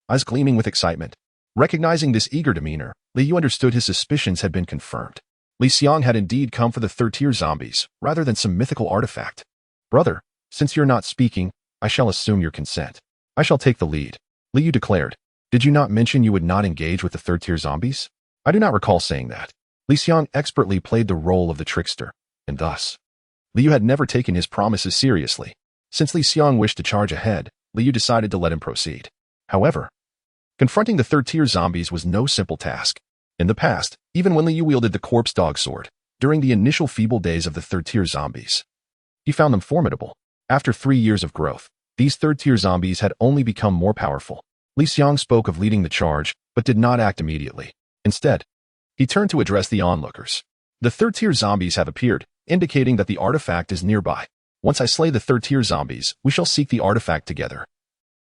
eyes gleaming with excitement. Recognizing this eager demeanor, Liu understood his suspicions had been confirmed. Liang had indeed come for the third-tier zombies, rather than some mythical artifact. Brother, since you're not speaking, I shall assume your consent. I shall take the lead, Liu declared. Did you not mention you would not engage with the third-tier zombies? I do not recall saying that. Liang expertly played the role of the trickster, and thus, Liu had never taken his promises seriously. Since Liang wished to charge ahead, Liu decided to let him proceed. However, confronting the third-tier zombies was no simple task. In the past, even when Liu wielded the corpse dog sword, during the initial feeble days of the third-tier zombies, he found them formidable. After 3 years of growth, these third-tier zombies had only become more powerful. Liang spoke of leading the charge, but did not act immediately. Instead, he turned to address the onlookers. The third-tier zombies have appeared, indicating that the artifact is nearby. Once I slay the third-tier zombies, we shall seek the artifact together.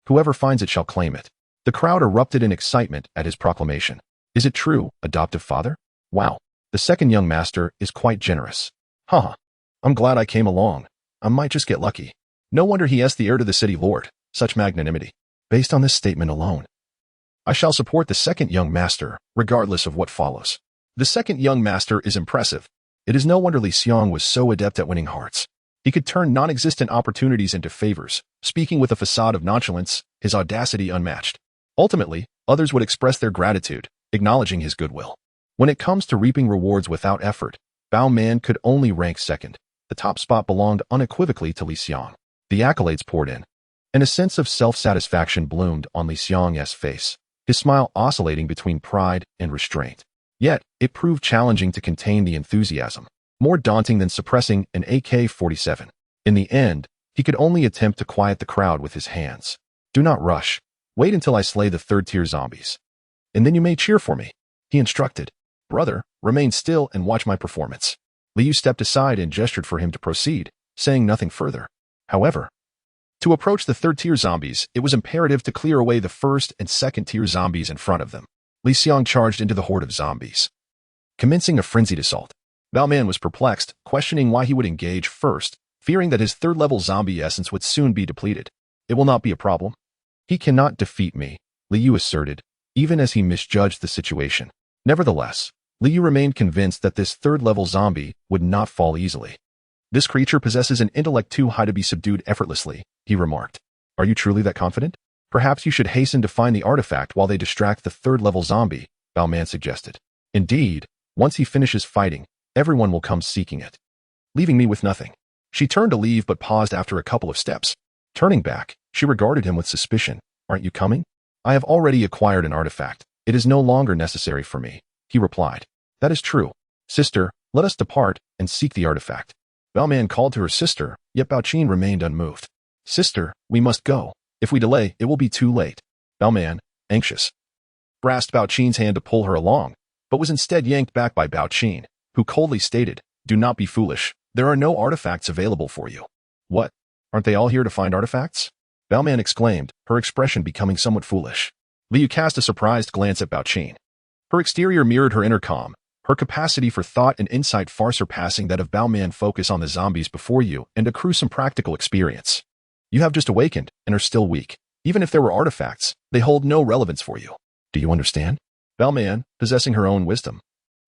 Whoever finds it shall claim it. The crowd erupted in excitement at his proclamation. Is it true, adoptive father? Wow, the second young master is quite generous. Haha, I'm glad I came along. I might just get lucky. No wonder he is the heir to the city lord. Such magnanimity. Based on this statement alone, I shall support the second young master, regardless of what follows. The second young master is impressive. It is no wonder Liang was so adept at winning hearts. He could turn non-existent opportunities into favors, speaking with a facade of nonchalance, his audacity unmatched. Ultimately, others would express their gratitude, acknowledging his goodwill. When it comes to reaping rewards without effort, Bao Man could only rank second. The top spot belonged unequivocally to Liang. The accolades poured in, and a sense of self-satisfaction bloomed on Liang's face, his smile oscillating between pride and restraint. Yet, it proved challenging to contain the enthusiasm, more daunting than suppressing an AK-47. In the end, he could only attempt to quiet the crowd with his hands. Do not rush. Wait until I slay the third-tier zombies. And then you may cheer for me, he instructed. Brother, remain still and watch my performance. Liu stepped aside and gestured for him to proceed, saying nothing further. However, to approach the third-tier zombies, it was imperative to clear away the first and second-tier zombies in front of them. Liang charged into the horde of zombies, commencing a frenzied assault. Bao Man was perplexed, questioning why he would engage first, fearing that his third-level zombie essence would soon be depleted. It will not be a problem. He cannot defeat me, Liu asserted, even as he misjudged the situation. Nevertheless, Liu remained convinced that this third-level zombie would not fall easily. This creature possesses an intellect too high to be subdued effortlessly, he remarked. Are you truly that confident? Perhaps you should hasten to find the artifact while they distract the third-level zombie, Bao Man suggested. Indeed, once he finishes fighting, everyone will come seeking it, leaving me with nothing. She turned to leave but paused after a couple of steps. Turning back, she regarded him with suspicion. Aren't you coming? I have already acquired an artifact. It is no longer necessary for me, he replied. That is true. Sister, let us depart and seek the artifact. Bao Man called to her sister, yet Bao Qin remained unmoved. Sister, we must go. If we delay, it will be too late. Bao Man, anxious, grasped Bao Qin's hand to pull her along, but was instead yanked back by Bao Qin, who coldly stated, Do not be foolish. There are no artifacts available for you. What? Aren't they all here to find artifacts? Bao Man exclaimed, her expression becoming somewhat foolish. Liu cast a surprised glance at Bao Qin. Her exterior mirrored her inner calm, her capacity for thought and insight far surpassing that of Bao Man. Focus on the zombies before you and accrue some practical experience. You have just awakened and are still weak. Even if there were artifacts, they hold no relevance for you. Do you understand? Bao Man, possessing her own wisdom,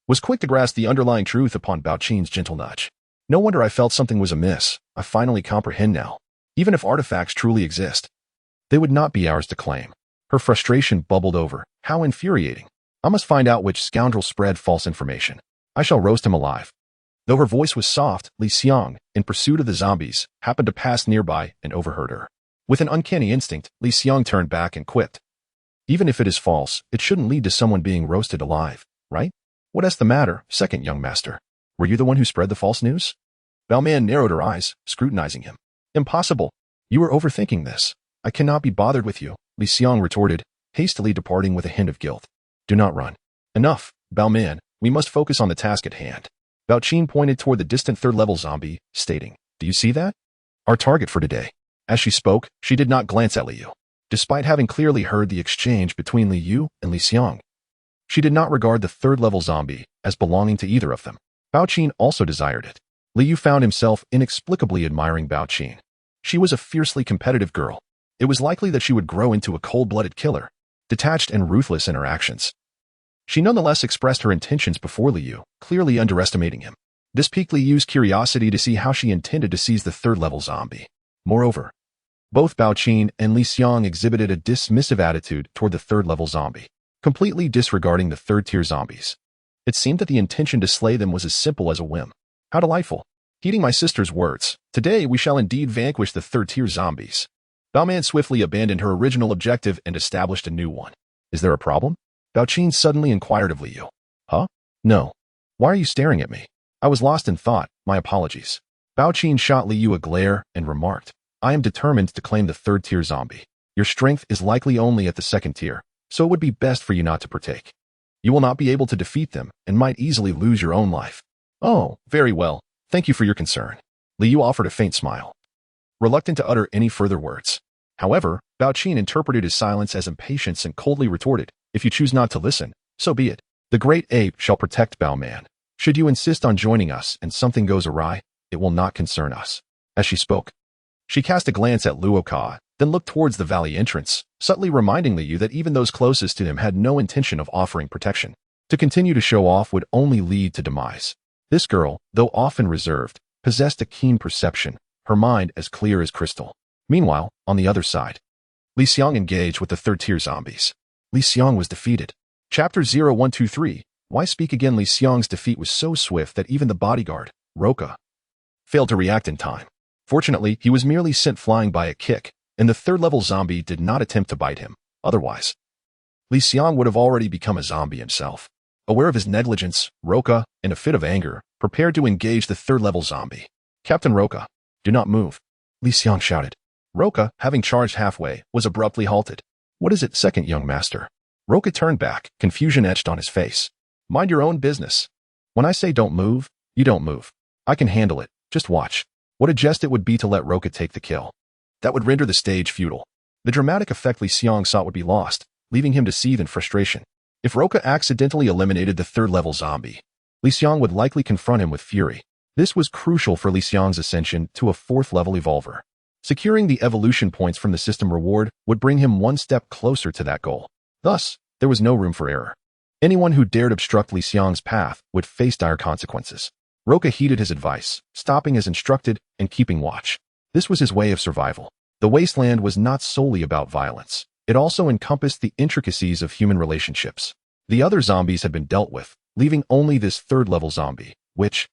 was quick to grasp the underlying truth upon Bao Qin's gentle nudge. No wonder I felt something was amiss. I finally comprehend now. Even if artifacts truly exist, they would not be ours to claim. Her frustration bubbled over. How infuriating. I must find out which scoundrel spread false information. I shall roast him alive. Though her voice was soft, Liang, in pursuit of the zombies, happened to pass nearby and overheard her. With an uncanny instinct, Liang turned back and quipped. Even if it is false, it shouldn't lead to someone being roasted alive, right? What is the matter, second young master? Were you the one who spread the false news? Baoman narrowed her eyes, scrutinizing him. Impossible. You are overthinking this. I cannot be bothered with you, Li Xiang retorted, hastily departing with a hint of guilt. Do not run. Enough, Baoman, we must focus on the task at hand. Bao Qin pointed toward the distant third-level zombie, stating, Do you see that? Our target for today. As she spoke, she did not glance at Liu. Despite having clearly heard the exchange between Liu and Li Xiang, she did not regard the third-level zombie as belonging to either of them. Bao Qin also desired it. Liu found himself inexplicably admiring Bao Qin. She was a fiercely competitive girl. It was likely that she would grow into a cold-blooded killer, detached and ruthless in her actions. She nonetheless expressed her intentions before Liu, clearly underestimating him. This piqued Liu's curiosity to see how she intended to seize the third-level zombie. Moreover, both Bao Qin and Li Xiang exhibited a dismissive attitude toward the third-level zombie, completely disregarding the third-tier zombies. It seemed that the intention to slay them was as simple as a whim. How delightful. Heeding my sister's words, today we shall indeed vanquish the third-tier zombies. Baoman swiftly abandoned her original objective and established a new one. Is there a problem? Bao Qin suddenly inquired of Liu. Huh? No. Why are you staring at me? I was lost in thought, my apologies. Bao Qin shot Liu a glare and remarked, I am determined to claim the third-tier zombie. Your strength is likely only at the second tier, so it would be best for you not to partake. You will not be able to defeat them and might easily lose your own life. Oh, very well. Thank you for your concern. Liu offered a faint smile, reluctant to utter any further words. However, Bao Qin interpreted his silence as impatience and coldly retorted, If you choose not to listen, so be it. The great ape shall protect Baoman. Should you insist on joining us and something goes awry, it will not concern us. As she spoke, she cast a glance at Luoka, then looked towards the valley entrance, subtly reminding Liu that even those closest to him had no intention of offering protection. To continue to show off would only lead to demise. This girl, though often reserved, possessed a keen perception, her mind as clear as crystal. Meanwhile, on the other side, Li Xiang engaged with the third-tier zombies. Li Xiang was defeated. Chapter 0123. Why speak again? Li Xiang's defeat was so swift that even the bodyguard, Roka, failed to react in time. Fortunately, he was merely sent flying by a kick, and the third-level zombie did not attempt to bite him. Otherwise, Li Xiang would have already become a zombie himself. Aware of his negligence, Roka, in a fit of anger, prepared to engage the third-level zombie. Captain Roka, do not move, Li Xiang shouted. Roka, having charged halfway, was abruptly halted. What is it, second young master? Roka turned back, confusion etched on his face. Mind your own business. When I say don't move, you don't move. I can handle it, just watch. What a jest it would be to let Roka take the kill. That would render the stage futile. The dramatic effect Li Xiang sought would be lost, leaving him to seethe in frustration. If Roka accidentally eliminated the third-level zombie, Li Xiang would likely confront him with fury. This was crucial for Li Xiang's ascension to a fourth-level evolver. Securing the evolution points from the system reward would bring him one step closer to that goal. Thus, there was no room for error. Anyone who dared obstruct Li Xiang's path would face dire consequences. Roka heeded his advice, stopping as instructed and keeping watch. This was his way of survival. The wasteland was not solely about violence. It also encompassed the intricacies of human relationships. The other zombies had been dealt with, leaving only this third-level zombie, which,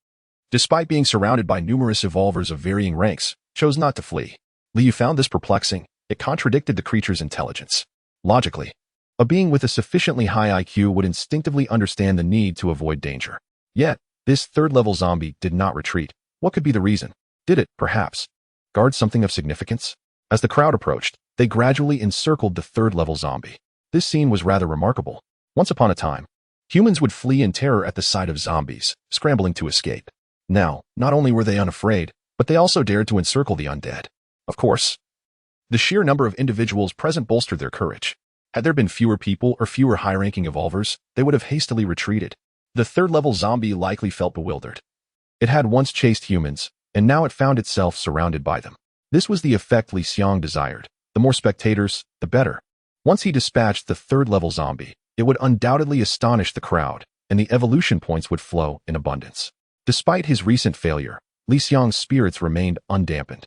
despite being surrounded by numerous evolvers of varying ranks, chose not to flee. Liu found this perplexing. It contradicted the creature's intelligence. Logically, a being with a sufficiently high IQ would instinctively understand the need to avoid danger. Yet, this third-level zombie did not retreat. What could be the reason? Did it, perhaps, guard something of significance? As the crowd approached, they gradually encircled the third-level zombie. This scene was rather remarkable. Once upon a time, humans would flee in terror at the sight of zombies, scrambling to escape. Now, not only were they unafraid, but they also dared to encircle the undead. Of course, the sheer number of individuals present bolstered their courage. Had there been fewer people or fewer high-ranking evolvers, they would have hastily retreated. The third-level zombie likely felt bewildered. It had once chased humans, and now it found itself surrounded by them. This was the effect Li Xiang desired. The more spectators, the better. Once he dispatched the third-level zombie, it would undoubtedly astonish the crowd, and the evolution points would flow in abundance. Despite his recent failure, Li Xiang's spirits remained undampened.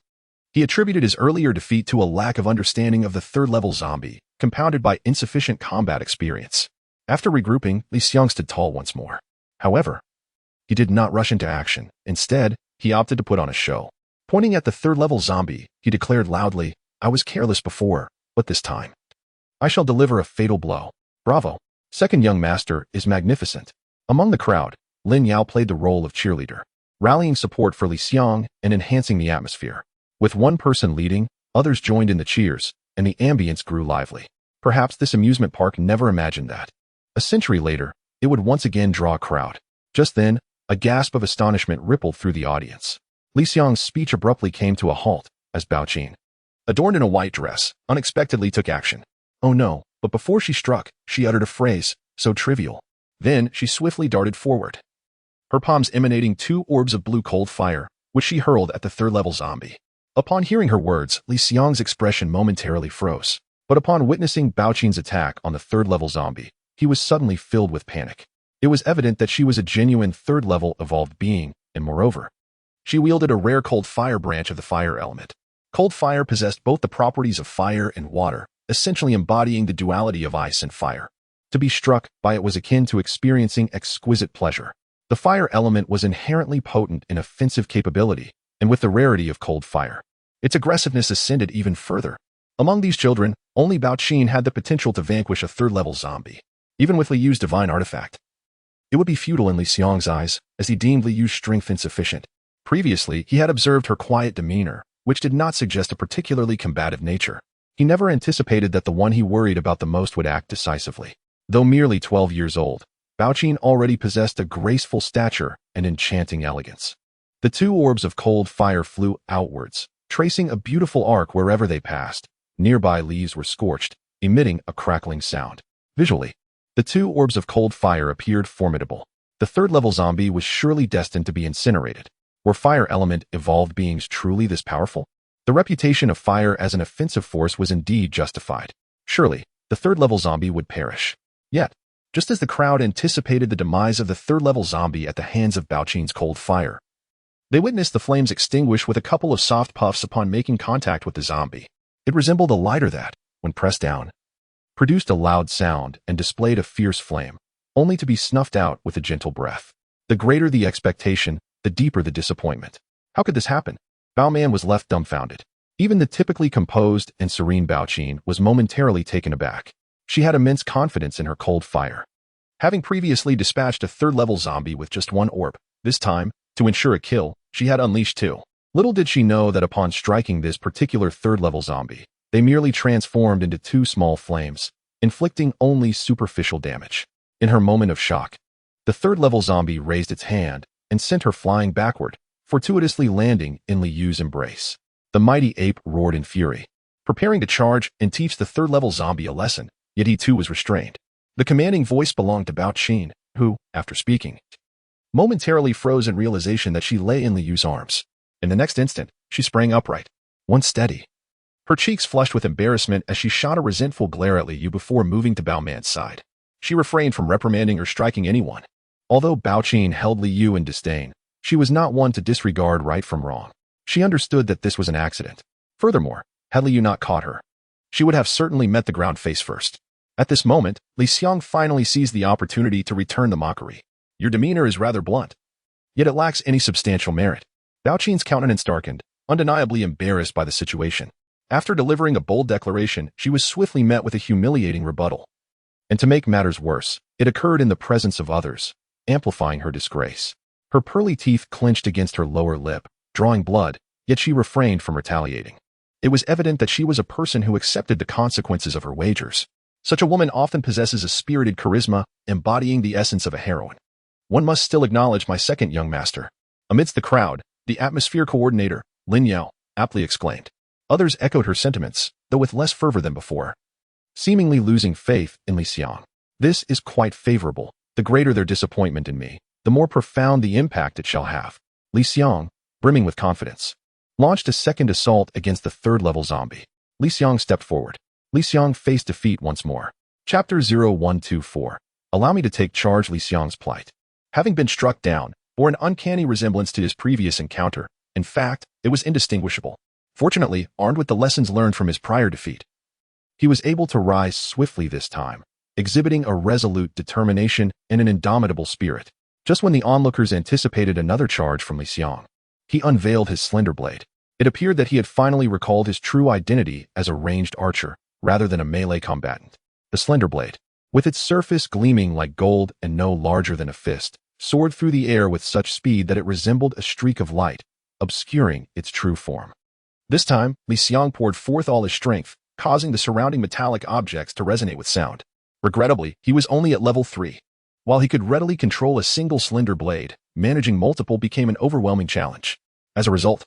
He attributed his earlier defeat to a lack of understanding of the third-level zombie, compounded by insufficient combat experience. After regrouping, Li Xiang stood tall once more. However, he did not rush into action. Instead, he opted to put on a show. Pointing at the third-level zombie, he declared loudly, I was careless before, but this time, I shall deliver a fatal blow. Bravo. Second young master is magnificent. Among the crowd, Lin Yao played the role of cheerleader. rallying support for Liang and enhancing the atmosphere. With one person leading, others joined in the cheers, and the ambience grew lively. Perhaps this amusement park never imagined that. A century later, it would once again draw a crowd. Just then, a gasp of astonishment rippled through the audience. Liang's speech abruptly came to a halt as Bao Qin, adorned in a white dress, unexpectedly took action. Oh no, but before she struck, she uttered a phrase, so trivial. Then she swiftly darted forward, her palms emanating 2 orbs of blue cold fire, which she hurled at the third-level zombie. Upon hearing her words, Liang's expression momentarily froze. But upon witnessing Bao Qin's attack on the third-level zombie, he was suddenly filled with panic. It was evident that she was a genuine third-level evolved being, and moreover, she wielded a rare cold fire branch of the fire element. Cold fire possessed both the properties of fire and water, essentially embodying the duality of ice and fire. To be struck by it was akin to experiencing exquisite pleasure. The fire element was inherently potent in offensive capability, and with the rarity of cold fire, its aggressiveness ascended even further. Among these children, only Bao Qin had the potential to vanquish a third-level zombie. Even with Liu's divine artifact, it would be futile in Liang's eyes, as he deemed Liu's strength insufficient. Previously, he had observed her quiet demeanor, which did not suggest a particularly combative nature. He never anticipated that the one he worried about the most would act decisively. Though merely 12 years old, Bao Qin already possessed a graceful stature and enchanting elegance. The 2 orbs of cold fire flew outwards, tracing a beautiful arc wherever they passed. Nearby leaves were scorched, emitting a crackling sound. Visually, the 2 orbs of cold fire appeared formidable. The third-level zombie was surely destined to be incinerated. Were fire element evolved beings truly this powerful? The reputation of fire as an offensive force was indeed justified. Surely, the third-level zombie would perish. Yet, just as the crowd anticipated the demise of the third-level zombie at the hands of Bao Qin's cold fire, they witnessed the flames extinguish with a couple of soft puffs upon making contact with the zombie. It resembled a lighter that, when pressed down, produced a loud sound and displayed a fierce flame, only to be snuffed out with a gentle breath. The greater the expectation, the deeper the disappointment. How could this happen? Bao Man was left dumbfounded. Even the typically composed and serene Bao Qin was momentarily taken aback. She had immense confidence in her cold fire. Having previously dispatched a third-level zombie with just 1 orb, this time, to ensure a kill, she had unleashed 2. Little did she know that upon striking this particular third-level zombie, they merely transformed into 2 small flames, inflicting only superficial damage. In her moment of shock, the third-level zombie raised its hand and sent her flying backward, fortuitously landing in Liu's embrace. The mighty ape roared in fury, preparing to charge and teach the third-level zombie a lesson, yet he too was restrained. The commanding voice belonged to Bao Qin, who, after speaking, momentarily froze in realization that she lay in Liu's arms. In the next instant, she sprang upright, once steady. Her cheeks flushed with embarrassment as she shot a resentful glare at Liu before moving to Bao Man's side. She refrained from reprimanding or striking anyone. Although Bao Qin held Liu in disdain, she was not one to disregard right from wrong. She understood that this was an accident. Furthermore, had Liu not caught her, she would have certainly met the ground face first. At this moment, Liang finally seized the opportunity to return the mockery. Your demeanor is rather blunt, yet it lacks any substantial merit. Bao Qin's countenance darkened, undeniably embarrassed by the situation. After delivering a bold declaration, she was swiftly met with a humiliating rebuttal. And to make matters worse, it occurred in the presence of others, amplifying her disgrace. Her pearly teeth clenched against her lower lip, drawing blood, yet she refrained from retaliating. It was evident that she was a person who accepted the consequences of her wagers. Such a woman often possesses a spirited charisma, embodying the essence of a heroine. One must still acknowledge my second young master. Amidst the crowd, the atmosphere coordinator, Liang, aptly exclaimed. Others echoed her sentiments, though with less fervor than before, seemingly losing faith in Liang. This is quite favorable. The greater their disappointment in me, the more profound the impact it shall have. Liang, brimming with confidence, launched a second assault against the third-level zombie. Liang stepped forward. Liang faced defeat once more. Chapter 0124. Allow me to take charge. Liang's plight, having been struck down, bore an uncanny resemblance to his previous encounter. In fact, it was indistinguishable. Fortunately, armed with the lessons learned from his prior defeat, he was able to rise swiftly this time, exhibiting a resolute determination and an indomitable spirit. Just when the onlookers anticipated another charge from Liang, he unveiled his slender blade. It appeared that he had finally recalled his true identity as a ranged archer, rather than a melee combatant. The slender blade, with its surface gleaming like gold and no larger than a fist, soared through the air with such speed that it resembled a streak of light, obscuring its true form. This time, Liang poured forth all his strength, causing the surrounding metallic objects to resonate with sound. Regrettably, he was only at level 3. While he could readily control a single slender blade, managing multiple became an overwhelming challenge. As a result,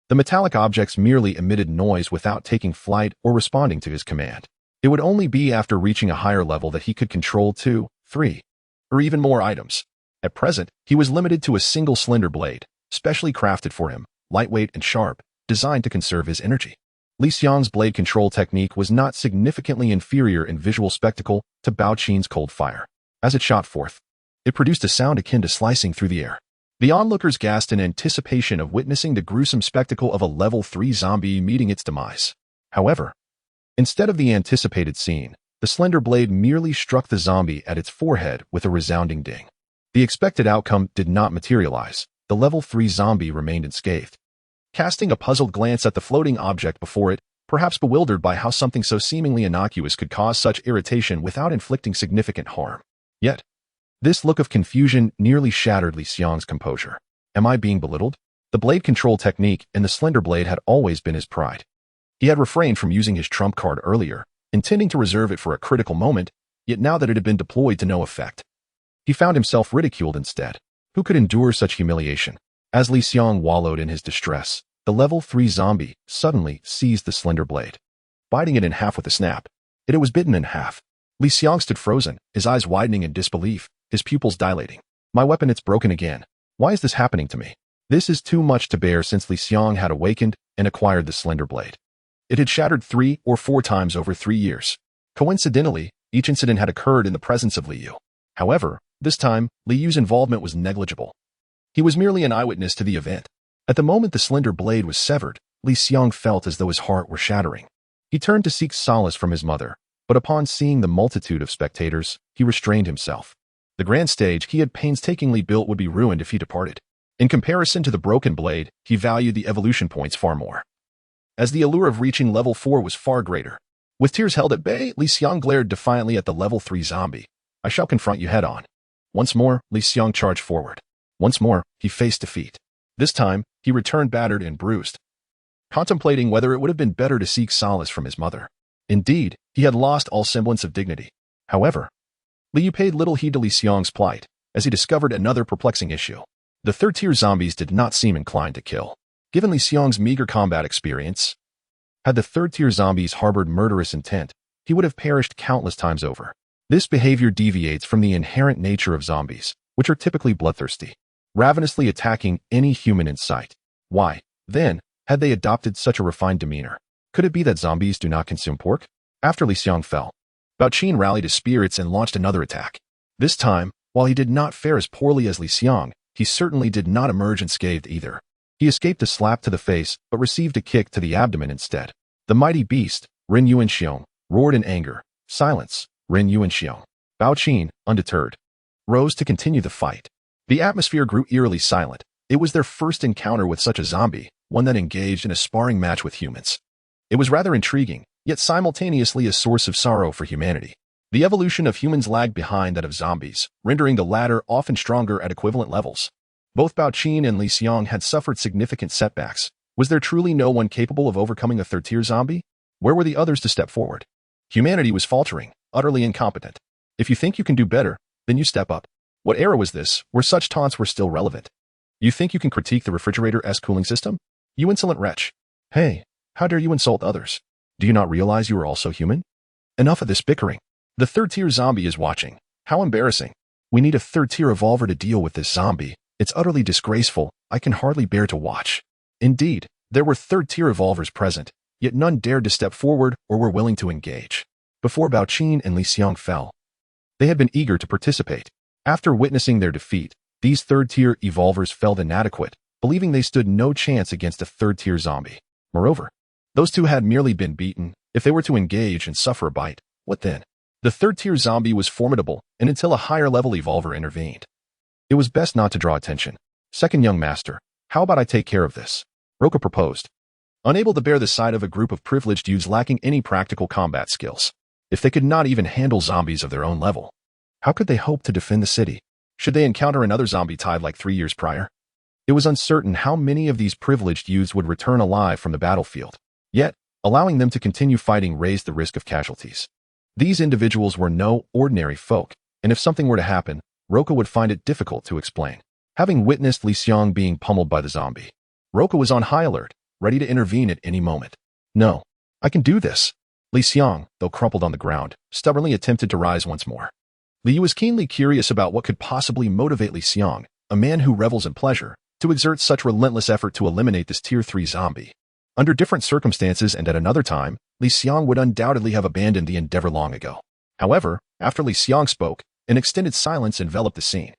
the metallic objects merely emitted noise without taking flight or responding to his command. It would only be after reaching a higher level that he could control 2, 3, or even more items. At present, he was limited to a single slender blade, specially crafted for him, lightweight and sharp, designed to conserve his energy. Liang's blade control technique was not significantly inferior in visual spectacle to Bao Qin's cold fire. As it shot forth, it produced a sound akin to slicing through the air. The onlookers gasped in anticipation of witnessing the gruesome spectacle of a level 3 zombie meeting its demise. However, instead of the anticipated scene, the slender blade merely struck the zombie at its forehead with a resounding ding. The expected outcome did not materialize. The level 3 zombie remained unscathed. Casting a puzzled glance at the floating object before it, perhaps bewildered by how something so seemingly innocuous could cause such irritation without inflicting significant harm. Yet, this look of confusion nearly shattered Liang's composure. Am I being belittled? The blade control technique and the slender blade had always been his pride. He had refrained from using his trump card earlier, intending to reserve it for a critical moment, yet now that it had been deployed to no effect, he found himself ridiculed instead. Who could endure such humiliation? As Liang wallowed in his distress, the level 3 zombie suddenly seized the slender blade. Biting it in half with a snap, it was bitten in half. Liang stood frozen, his eyes widening in disbelief, his pupils dilating. My weapon, it's broken again. Why is this happening to me? This is too much to bear since Liang had awakened and acquired the slender blade. It had shattered 3 or 4 times over 3 years. Coincidentally, each incident had occurred in the presence of Liu. However, this time, Liu's involvement was negligible. He was merely an eyewitness to the event. At the moment the slender blade was severed, Liang felt as though his heart were shattering. He turned to seek solace from his mother, but upon seeing the multitude of spectators, he restrained himself. The grand stage he had painstakingly built would be ruined if he departed. In comparison to the broken blade, he valued the evolution points far more, as the allure of reaching level 4 was far greater. With tears held at bay, Liang glared defiantly at the level 3 zombie. I shall confront you head on. Once more, Liang charged forward. Once more, he faced defeat. This time, he returned battered and bruised, contemplating whether it would have been better to seek solace from his mother. Indeed, he had lost all semblance of dignity. However, Liu paid little heed to Liang's plight, as he discovered another perplexing issue. The third-tier zombies did not seem inclined to kill. Given Liang's meager combat experience, had the third-tier zombies harbored murderous intent, he would have perished countless times over. This behavior deviates from the inherent nature of zombies, which are typically bloodthirsty, ravenously attacking any human in sight. Why, then, had they adopted such a refined demeanor? Could it be that zombies do not consume pork? After Liang fell, Bao Qin rallied his spirits and launched another attack. This time, while he did not fare as poorly as Liang, he certainly did not emerge unscathed either. He escaped a slap to the face, but received a kick to the abdomen instead. The mighty beast, Ren Yuanxiong, roared in anger. Silence, Ren Yuanxiong. Bao Qin, undeterred, rose to continue the fight. The atmosphere grew eerily silent. It was their first encounter with such a zombie, one that engaged in a sparring match with humans. It was rather intriguing, yet simultaneously a source of sorrow for humanity. The evolution of humans lagged behind that of zombies, rendering the latter often stronger at equivalent levels. Both Bao Qin and Liang had suffered significant setbacks. Was there truly no one capable of overcoming a third-tier zombie? Where were the others to step forward? Humanity was faltering, utterly incompetent. If you think you can do better, then you step up. What era was this, where such taunts were still relevant? You think you can critique the refrigerator-esque cooling system? You insolent wretch. Hey, how dare you insult others? Do you not realize you are also human? Enough of this bickering. The third-tier zombie is watching. How embarrassing. We need a third-tier evolver to deal with this zombie. It's utterly disgraceful. I can hardly bear to watch. Indeed, there were third-tier evolvers present, yet none dared to step forward or were willing to engage. Before Bao Qin and Liang fell, they had been eager to participate. After witnessing their defeat, these third-tier evolvers felt inadequate, believing they stood no chance against a third-tier zombie. Moreover, those two had merely been beaten. If they were to engage and suffer a bite, what then? The third-tier zombie was formidable, and until a higher-level evolver intervened, it was best not to draw attention. Second young master, how about I take care of this? Roka proposed, unable to bear the sight of a group of privileged youths lacking any practical combat skills. If they could not even handle zombies of their own level, how could they hope to defend the city? should they encounter another zombie type like 3 years prior. It was uncertain how many of these privileged youths would return alive from the battlefield. Yet, allowing them to continue fighting raised the risk of casualties. These individuals were no ordinary folk, and if something were to happen, Roka would find it difficult to explain. Having witnessed Liang being pummeled by the zombie, Roka was on high alert, ready to intervene at any moment. No, I can do this. Liang, though crumpled on the ground, stubbornly attempted to rise once more. Liu was keenly curious about what could possibly motivate Liang, a man who revels in pleasure, to exert such relentless effort to eliminate this Tier 3 zombie. Under different circumstances and at another time, Liang would undoubtedly have abandoned the endeavor long ago. However, after Liang spoke, an extended silence enveloped the scene.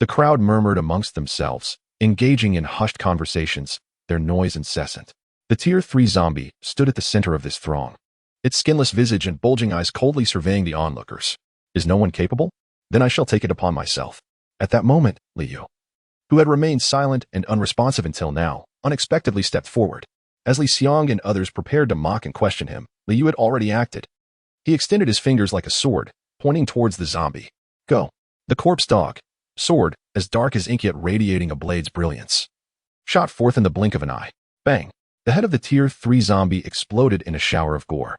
The crowd murmured amongst themselves, engaging in hushed conversations, their noise incessant. The Tier 3 zombie stood at the center of this throng, its skinless visage and bulging eyes coldly surveying the onlookers. Is no one capable? Then I shall take it upon myself. At that moment, Liu, who had remained silent and unresponsive until now, unexpectedly stepped forward. As Liang and others prepared to mock and question him, Liu had already acted. He extended his fingers like a sword, pointing towards the zombie. Go. The corpse dog, sword, as dark as ink yet radiating a blade's brilliance, shot forth in the blink of an eye. Bang! The head of the Tier 3 zombie exploded in a shower of gore.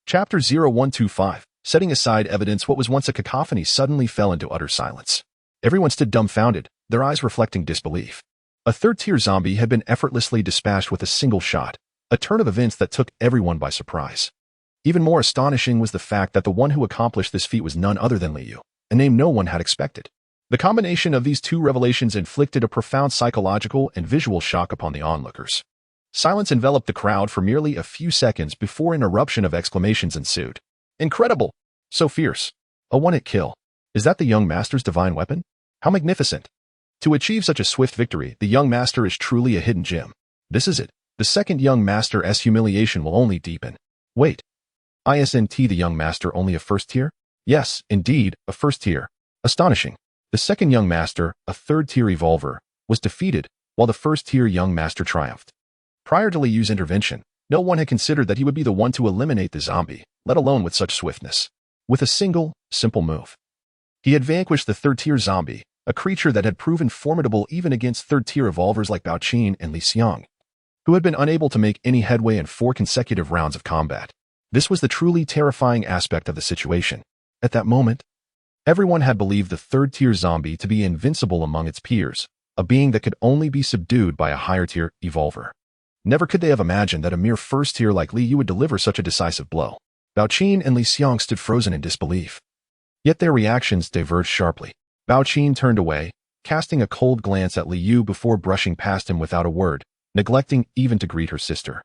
Chapter 0125. Setting aside evidence, what was once a cacophony suddenly fell into utter silence. Everyone stood dumbfounded, their eyes reflecting disbelief. A third-tier zombie had been effortlessly dispatched with a single shot, a turn of events that took everyone by surprise. Even more astonishing was the fact that the one who accomplished this feat was none other than Liu, a name no one had expected. The combination of these two revelations inflicted a profound psychological and visual shock upon the onlookers. Silence enveloped the crowd for merely a few seconds before an eruption of exclamations ensued. Incredible! So fierce! A one-hit kill. Is that the young master's divine weapon? How magnificent! To achieve such a swift victory, the young master is truly a hidden gem. This is it. The second young master's humiliation will only deepen. Wait. Isn't the young master only a first tier? Yes, indeed, a first tier. Astonishing. The second young master, a third-tier evolver, was defeated, while the first-tier young master triumphed. Prior to Liu's intervention, no one had considered that he would be the one to eliminate the zombie, let alone with such swiftness. With a single, simple move, he had vanquished the third-tier zombie, a creature that had proven formidable even against third-tier evolvers like Baoqin and Liang, who had been unable to make any headway in 4 consecutive rounds of combat. This was the truly terrifying aspect of the situation. At that moment, everyone had believed the third-tier zombie to be invincible among its peers, a being that could only be subdued by a higher-tier evolver. Never could they have imagined that a mere first-tier like Liu would deliver such a decisive blow. Baoqin and Liang stood frozen in disbelief. Yet their reactions diverged sharply. Baoqin turned away, casting a cold glance at Liu before brushing past him without a word, neglecting even to greet her sister.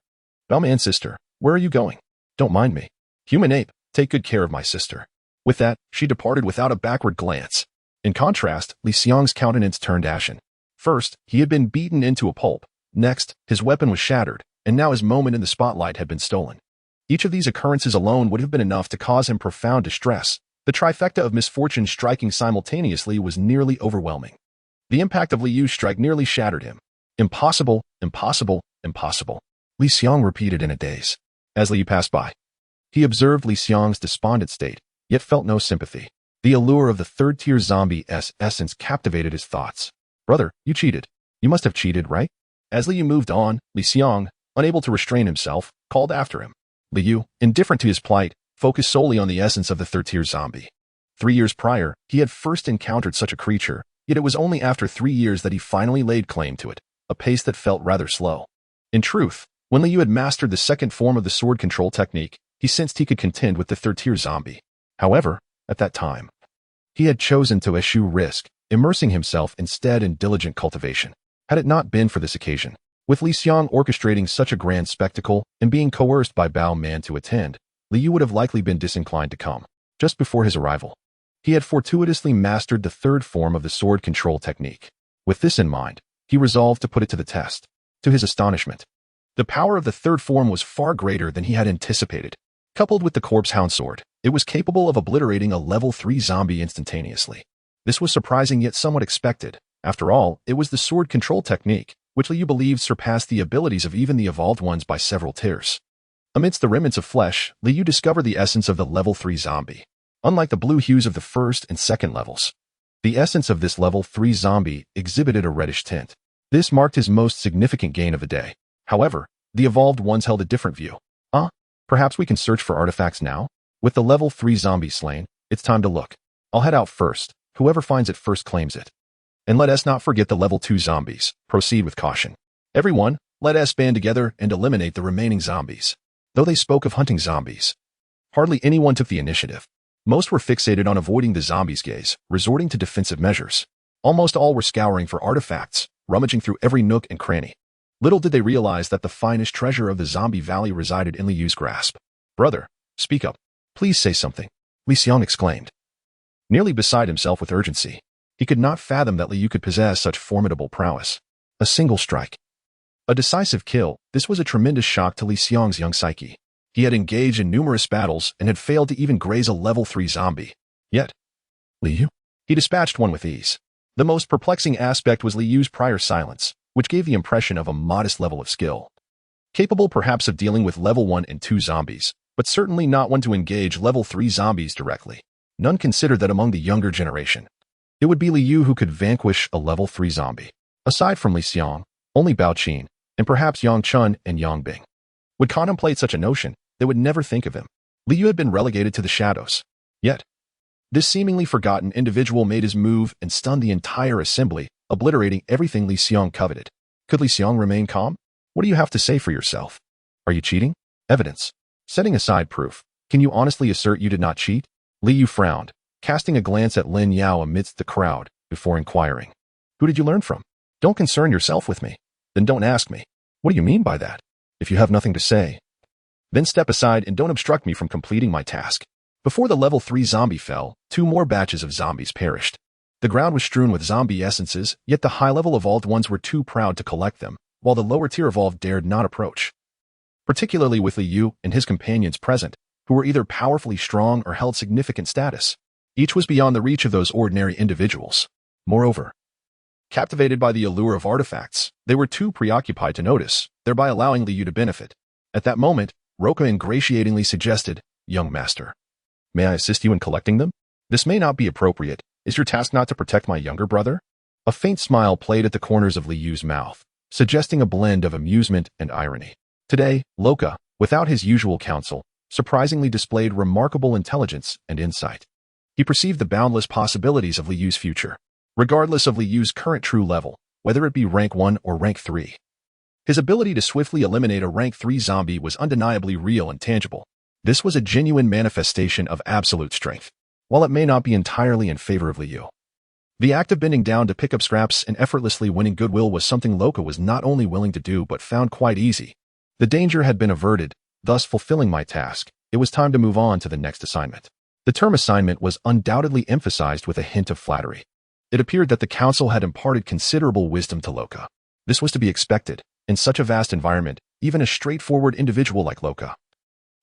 Bellman sister, where are you going? Don't mind me. Human ape, take good care of my sister. With that, she departed without a backward glance. In contrast, Liang's countenance turned ashen. First, he had been beaten into a pulp. Next, his weapon was shattered, and now his moment in the spotlight had been stolen. Each of these occurrences alone would have been enough to cause him profound distress. The trifecta of misfortune striking simultaneously was nearly overwhelming. The impact of Liu's strike nearly shattered him. Impossible, impossible, impossible. Liang repeated in a daze. As Liu passed by, he observed Liang's despondent state, yet felt no sympathy. The allure of the third-tier zombie's essence captivated his thoughts. Brother, you cheated. You must have cheated, right? As Liu moved on, Liang, unable to restrain himself, called after him. Liu, indifferent to his plight, focused solely on the essence of the third-tier zombie. 3 years prior, he had first encountered such a creature, yet it was only after 3 years that he finally laid claim to it, a pace that felt rather slow. In truth, when Liu had mastered the second form of the sword control technique, he sensed he could contend with the third-tier zombie. However, at that time, he had chosen to eschew risk, immersing himself instead in diligent cultivation. Had it not been for this occasion, with Liang orchestrating such a grand spectacle and being coerced by Bao Man to attend, Liu would have likely been disinclined to come. Just before his arrival, he had fortuitously mastered the third form of the sword control technique. With this in mind, he resolved to put it to the test. To his astonishment, the power of the third form was far greater than he had anticipated. Coupled with the corpse hound sword, it was capable of obliterating a level 3 zombie instantaneously. This was surprising yet somewhat expected. After all, it was the sword control technique, which Liu believed surpassed the abilities of even the evolved ones by several tiers. Amidst the remnants of flesh, Liu discovered the essence of the level 3 zombie. Unlike the blue hues of the first and second levels, The essence of this level 3 zombie exhibited a reddish tint. This marked his most significant gain of the day. However, the evolved ones held a different view. Perhaps we can search for artifacts now? With the level 3 zombie slain, it's time to look. I'll head out first. Whoever finds it first claims it. And let us not forget the level 2 zombies. Proceed with caution. Everyone, let us band together and eliminate the remaining zombies. Though they spoke of hunting zombies, hardly anyone took the initiative. Most were fixated on avoiding the zombies' gaze, resorting to defensive measures. Almost all were scouring for artifacts, rummaging through every nook and cranny. Little did they realize that the finest treasure of the zombie valley resided in Liu's grasp. Brother, speak up. Please say something, Liang exclaimed, nearly beside himself with urgency. He could not fathom that Liu could possess such formidable prowess. A single strike. A decisive kill. This was a tremendous shock to Liang's young psyche. He had engaged in numerous battles and had failed to even graze a level 3 zombie. Yet, Liu? He dispatched one with ease. The most perplexing aspect was Liu's prior silence, which gave the impression of a modest level of skill. Capable perhaps of dealing with level 1 and 2 zombies, but certainly not one to engage level 3 zombies directly. None considered that among the younger generation, it would be Liu who could vanquish a level 3 zombie. Aside from Liang, only Bao Qin, and perhaps Yang Chun and Yang Bing would contemplate such a notion. They would never think of him. Liu had been relegated to the shadows. Yet, this seemingly forgotten individual made his move and stunned the entire assembly, obliterating everything Liang coveted. Could Liang remain calm? What do you have to say for yourself? Are you cheating? Evidence. Setting aside proof, can you honestly assert you did not cheat? Liu frowned, casting a glance at Lin Yao amidst the crowd, before inquiring. Who did you learn from? Don't concern yourself with me. Then don't ask me. What do you mean by that? If you have nothing to say, then step aside and don't obstruct me from completing my task. Before the level 3 zombie fell, 2 more batches of zombies perished. The ground was strewn with zombie essences, yet the high-level evolved ones were too proud to collect them, while the lower-tier evolved dared not approach. Particularly with Liu and his companions present, who were either powerfully strong or held significant status. Each was beyond the reach of those ordinary individuals. Moreover, captivated by the allure of artifacts, they were too preoccupied to notice, thereby allowing Liu to benefit. At that moment, Roka ingratiatingly suggested, Young master, may I assist you in collecting them? This may not be appropriate. Is your task not to protect my younger brother? A faint smile played at the corners of Liu's mouth, suggesting a blend of amusement and irony. Today, Loka, without his usual counsel, surprisingly displayed remarkable intelligence and insight. He perceived the boundless possibilities of Liu's future, regardless of Liu's current true level, whether it be rank 1 or rank 3. His ability to swiftly eliminate a rank 3 zombie was undeniably real and tangible. This was a genuine manifestation of absolute strength, while it may not be entirely in favor of Liu. The act of bending down to pick up scraps and effortlessly winning goodwill was something Loka was not only willing to do but found quite easy. The danger had been averted, thus fulfilling my task. It was time to move on to the next assignment. The term assignment was undoubtedly emphasized with a hint of flattery. It appeared that the council had imparted considerable wisdom to Loka. This was to be expected. In such a vast environment, even a straightforward individual like Loka,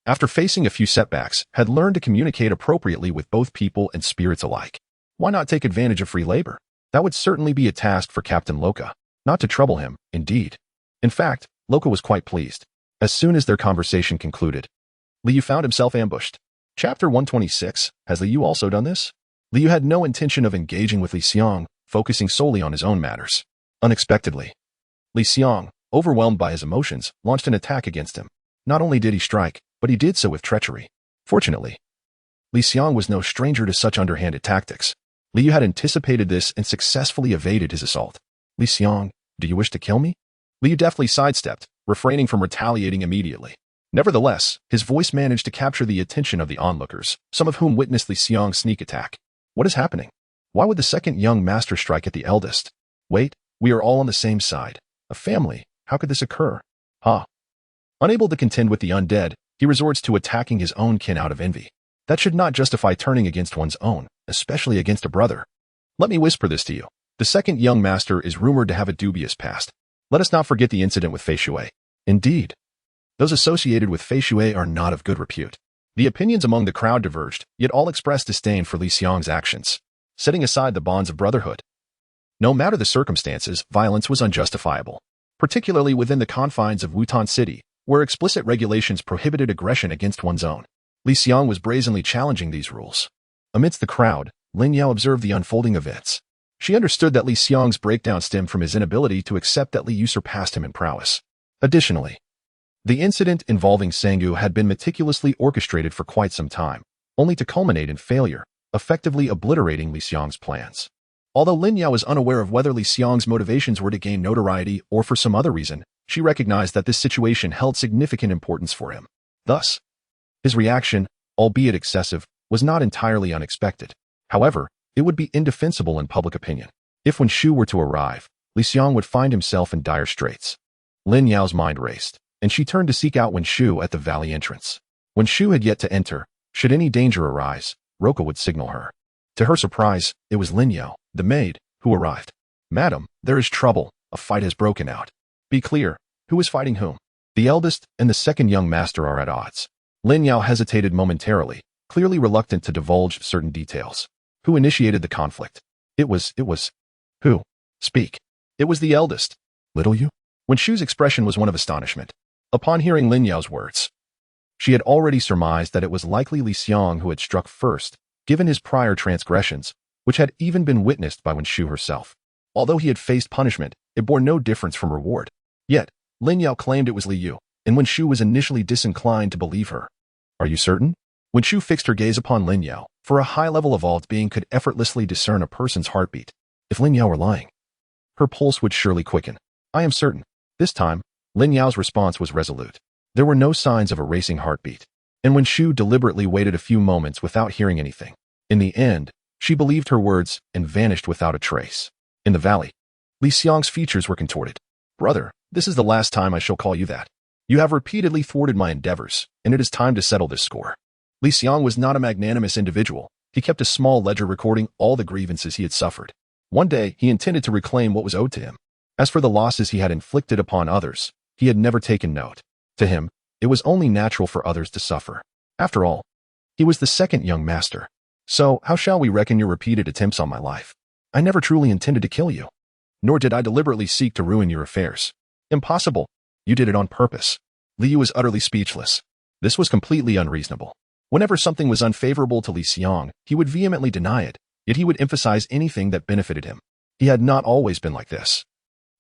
after facing a few setbacks, had learned to communicate appropriately with both people and spirits alike. Why not take advantage of free labor? That would certainly be a task for Captain Loka, not to trouble him, indeed. In fact, Loka was quite pleased. As soon as their conversation concluded, Liu found himself ambushed. Chapter 126, has Liu also done this? Liu had no intention of engaging with Liang, focusing solely on his own matters. Unexpectedly, Liang, overwhelmed by his emotions, launched an attack against him. Not only did he strike, but he did so with treachery. Fortunately, Liang was no stranger to such underhanded tactics. Liu had anticipated this and successfully evaded his assault. Liang, do you wish to kill me? Liu deftly sidestepped, refraining from retaliating immediately. Nevertheless, his voice managed to capture the attention of the onlookers, some of whom witnessed Liang's sneak attack. What is happening? Why would the second young master strike at the eldest? Wait, we are all on the same side. A family. How could this occur? Unable to contend with the undead, he resorts to attacking his own kin out of envy. That should not justify turning against one's own, especially against a brother. Let me whisper this to you. The second young master is rumored to have a dubious past. Let us not forget the incident with Fei Shui. Indeed, those associated with Fei Shui are not of good repute. The opinions among the crowd diverged, yet all expressed disdain for Liang's actions, setting aside the bonds of brotherhood. No matter the circumstances, violence was unjustifiable, particularly within the confines of Wutan City, where explicit regulations prohibited aggression against one's own. Liang was brazenly challenging these rules. Amidst the crowd, Lin Yao observed the unfolding events. She understood that Li Xiang's breakdown stemmed from his inability to accept that Li Yu surpassed him in prowess. Additionally, the incident involving Sanggu had been meticulously orchestrated for quite some time, only to culminate in failure, effectively obliterating Li Xiang's plans. Although Lin Yao was unaware of whether Li Xiang's motivations were to gain notoriety or for some other reason, she recognized that this situation held significant importance for him. Thus, his reaction, albeit excessive, was not entirely unexpected. However, it would be indefensible in public opinion. If when Shu were to arrive, Li Xiang would find himself in dire straits. Lin Yao's mind raced, and she turned to seek out Wen Shu at the valley entrance. When Shu had yet to enter, should any danger arise, Roka would signal her. To her surprise, it was Lin Yao, the maid, who arrived. "Madam, there is trouble. A fight has broken out." "Be clear. Who is fighting whom?" "The eldest and the second young master are at odds." Lin Yao hesitated momentarily, clearly reluctant to divulge certain details. "Who initiated the conflict?" It was. "Who? Speak." "It was the eldest." "Little Yu?" Wen Shu's expression was one of astonishment. Upon hearing Lin Yao's words, she had already surmised that it was likely Li Xiang who had struck first, given his prior transgressions, which had even been witnessed by Wen Shu herself. Although he had faced punishment, it bore no difference from reward. Yet, Lin Yao claimed it was Li Yu, and Wen Shu was initially disinclined to believe her. "Are you certain?" Wen Shu fixed her gaze upon Lin Yao, for a high-level evolved being could effortlessly discern a person's heartbeat. If Lin Yao were lying, her pulse would surely quicken. "I am certain." This time, Lin Yao's response was resolute. There were no signs of a racing heartbeat, and Wen Shu deliberately waited a few moments without hearing anything. In the end, she believed her words and vanished without a trace. In the valley, Li Xiang's features were contorted. "Brother, this is the last time I shall call you that. You have repeatedly thwarted my endeavors, and it is time to settle this score." Li Xiang was not a magnanimous individual. He kept a small ledger recording all the grievances he had suffered. One day, he intended to reclaim what was owed to him. As for the losses he had inflicted upon others, he had never taken note. To him, it was only natural for others to suffer. After all, he was the second young master. "So, how shall we reckon your repeated attempts on my life? I never truly intended to kill you. Nor did I deliberately seek to ruin your affairs. Impossible. You did it on purpose." Li Yu was utterly speechless. This was completely unreasonable. Whenever something was unfavorable to Li Xiang, he would vehemently deny it, yet he would emphasize anything that benefited him. He had not always been like this.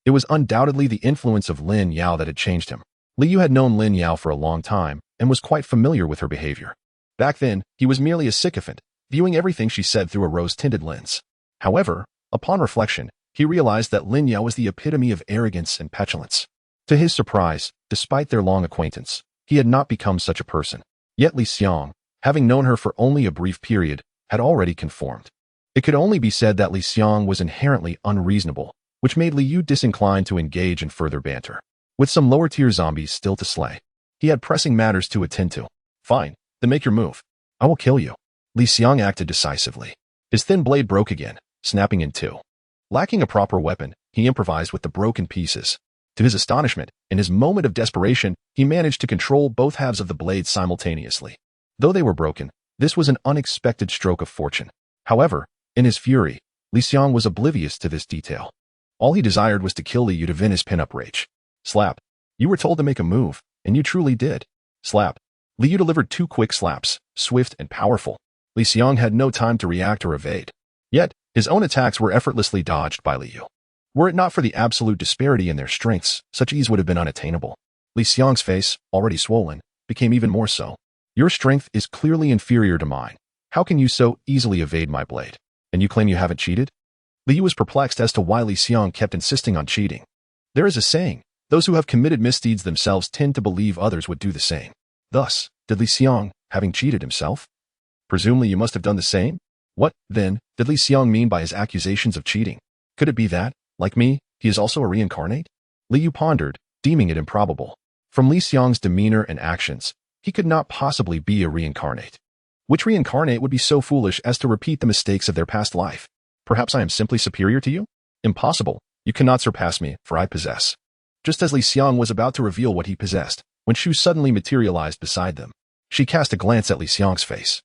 It was undoubtedly the influence of Lin Yao that had changed him. Li Yu had known Lin Yao for a long time and was quite familiar with her behavior. Back then, he was merely a sycophant, viewing everything she said through a rose-tinted lens. However, upon reflection, he realized that Lin Yao was the epitome of arrogance and petulance. To his surprise, despite their long acquaintance, he had not become such a person. Yet Li Xiang, having known her for only a brief period, had already conformed. It could only be said that Li Xiang was inherently unreasonable, which made Li Yu disinclined to engage in further banter. With some lower-tier zombies still to slay, he had pressing matters to attend to. "Fine, then make your move. I will kill you." Li Xiang acted decisively. His thin blade broke again, snapping in two. Lacking a proper weapon, he improvised with the broken pieces. To his astonishment, in his moment of desperation, he managed to control both halves of the blade simultaneously. Though they were broken, this was an unexpected stroke of fortune. However, in his fury, Li Xiang was oblivious to this detail. All he desired was to kill Li Yu to vent his pin-up rage. Slap. You were told to make a move, and you truly did. Slap. Li Yu delivered two quick slaps, swift and powerful. Li Xiang had no time to react or evade. Yet, his own attacks were effortlessly dodged by Li Yu. Were it not for the absolute disparity in their strengths, such ease would have been unattainable. Li Xiang's face, already swollen, became even more so. "Your strength is clearly inferior to mine. How can you so easily evade my blade? And you claim you haven't cheated?" Li Yu was perplexed as to why Li Xiang kept insisting on cheating. There is a saying, those who have committed misdeeds themselves tend to believe others would do the same. Thus, did Li Xiang, having cheated himself? Presumably you must have done the same? What, then, did Li Xiang mean by his accusations of cheating? Could it be that, like me, he is also a reincarnate? Li Yu pondered, deeming it improbable. From Li Xiang's demeanor and actions, he could not possibly be a reincarnate. Which reincarnate would be so foolish as to repeat the mistakes of their past life? Perhaps I am simply superior to you? Impossible. You cannot surpass me, for I possess. Just as Li Xiang was about to reveal what he possessed, Wen Shu suddenly materialized beside them. She cast a glance at Li Xiang's face.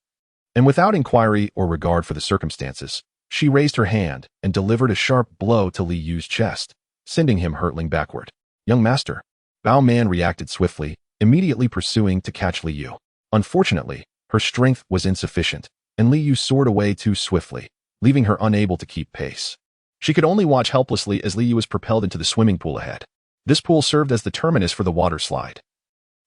And without inquiry or regard for the circumstances, she raised her hand and delivered a sharp blow to Li Yu's chest, sending him hurtling backward. "Young master." Bao Man reacted swiftly, immediately pursuing to catch Li Yu. Unfortunately, her strength was insufficient, and Li Yu soared away too swiftly, leaving her unable to keep pace. She could only watch helplessly as Liu was propelled into the swimming pool ahead. This pool served as the terminus for the water slide,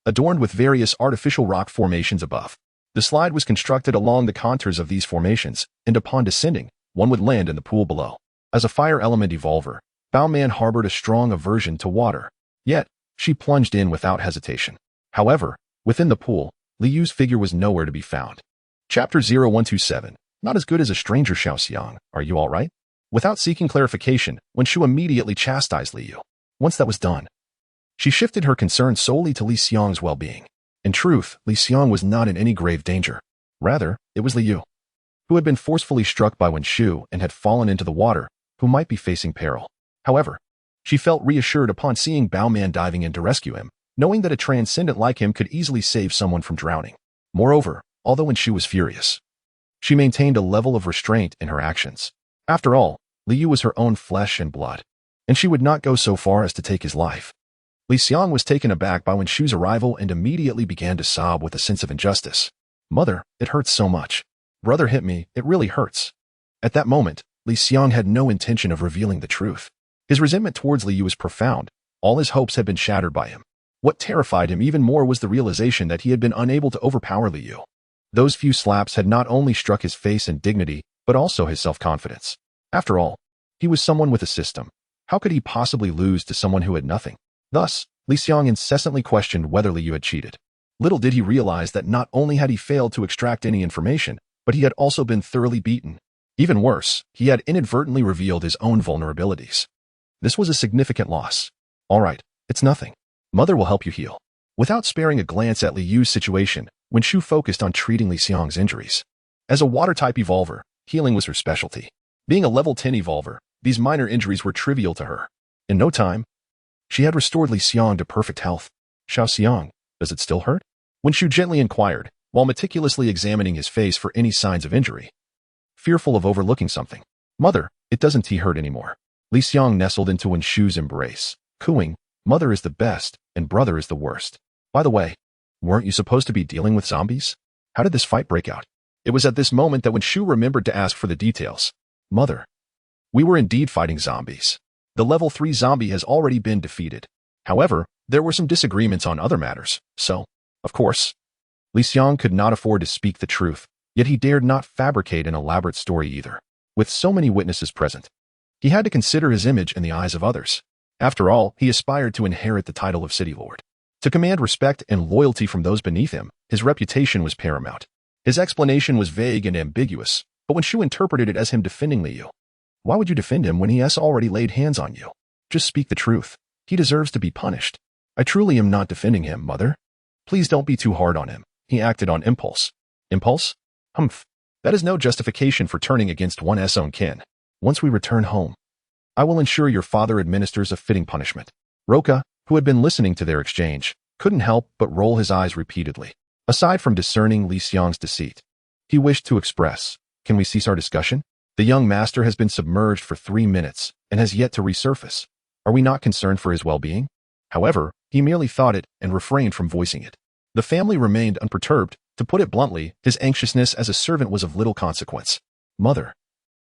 adorned with various artificial rock formations above. The slide was constructed along the contours of these formations, and upon descending, one would land in the pool below. As a fire element evolver, Baoman harbored a strong aversion to water. Yet, she plunged in without hesitation. However, within the pool, Liu's figure was nowhere to be found. Chapter 0127. Not as good as a stranger, Xiang. Are you all right? Without seeking clarification, Wenshu immediately chastised Liu. Once that was done, she shifted her concern solely to Li Xiang's well-being. In truth, Li Xiang was not in any grave danger. Rather, it was Liu, who had been forcefully struck by Wenshu and had fallen into the water, who might be facing peril. However, she felt reassured upon seeing Baoman diving in to rescue him, knowing that a transcendent like him could easily save someone from drowning. Moreover, although Wenshu was furious, she maintained a level of restraint in her actions. After all, Liu was her own flesh and blood, and she would not go so far as to take his life. Li Xiang was taken aback by Wenshu's arrival and immediately began to sob with a sense of injustice. Mother, it hurts so much. Brother hit me, it really hurts. At that moment, Li Xiang had no intention of revealing the truth. His resentment towards Liu was profound. All his hopes had been shattered by him. What terrified him even more was the realization that he had been unable to overpower Liu. Those few slaps had not only struck his face and dignity, but also his self-confidence. After all, he was someone with a system. How could he possibly lose to someone who had nothing? Thus, Li Xiang incessantly questioned whether Liu had cheated. Little did he realize that not only had he failed to extract any information, but he had also been thoroughly beaten. Even worse, he had inadvertently revealed his own vulnerabilities. This was a significant loss. All right, it's nothing. Mother will help you heal. Without sparing a glance at Liu's situation, Wenshu focused on treating Li Xiang's injuries. As a water-type evolver, healing was her specialty. Being a level 10 evolver, these minor injuries were trivial to her. In no time, she had restored Li Xiang to perfect health. Xiang, does it still hurt? Wenshu gently inquired, while meticulously examining his face for any signs of injury. Fearful of overlooking something. Mother, it doesn't hurt anymore. Li Xiang nestled into Wenshu's embrace, cooing, Mother is the best, and brother is the worst. By the way, weren't you supposed to be dealing with zombies? How did this fight break out? It was at this moment that Wenshu remembered to ask for the details. Mother, we were indeed fighting zombies. The level 3 zombie has already been defeated. However, there were some disagreements on other matters, so, of course, Li Xiang could not afford to speak the truth, yet he dared not fabricate an elaborate story either. With so many witnesses present, he had to consider his image in the eyes of others. After all, he aspired to inherit the title of City Lord. To command respect and loyalty from those beneath him, his reputation was paramount. His explanation was vague and ambiguous, but Wenshu interpreted it as him defending Liu. Why would you defend him when he has already laid hands on you? Just speak the truth. He deserves to be punished. I truly am not defending him, Mother. Please don't be too hard on him. He acted on impulse. Impulse? Humph. That is no justification for turning against one's own kin. Once we return home, I will ensure your father administers a fitting punishment. Roka, who had been listening to their exchange, couldn't help but roll his eyes repeatedly. Aside from discerning Li Xiang's deceit, he wished to express, can we cease our discussion? The young master has been submerged for 3 minutes and has yet to resurface. Are we not concerned for his well-being? However, he merely thought it and refrained from voicing it. The family remained unperturbed. To put it bluntly, his anxiousness as a servant was of little consequence. Mother,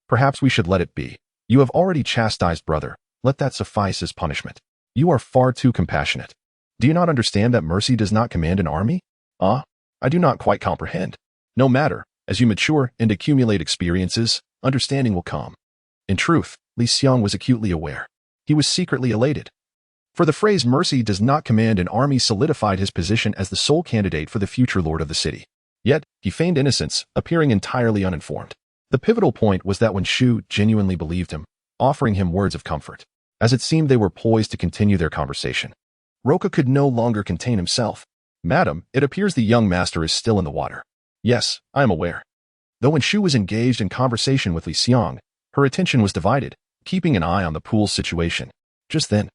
perhaps we should let it be. You have already chastised brother. Let that suffice as punishment. You are far too compassionate. Do you not understand that mercy does not command an army? I do not quite comprehend. No matter, as you mature and accumulate experiences, understanding will come. In truth, Li Xiang was acutely aware. He was secretly elated. For the phrase mercy does not command an army solidified his position as the sole candidate for the future lord of the city. Yet, he feigned innocence, appearing entirely uninformed. The pivotal point was that Wenshu genuinely believed him, offering him words of comfort. As it seemed they were poised to continue their conversation, Roka could no longer contain himself. Madam, it appears the young master is still in the water. Yes, I am aware. Though Wenshu was engaged in conversation with Li Xiang, her attention was divided, keeping an eye on the pool's situation. Just then,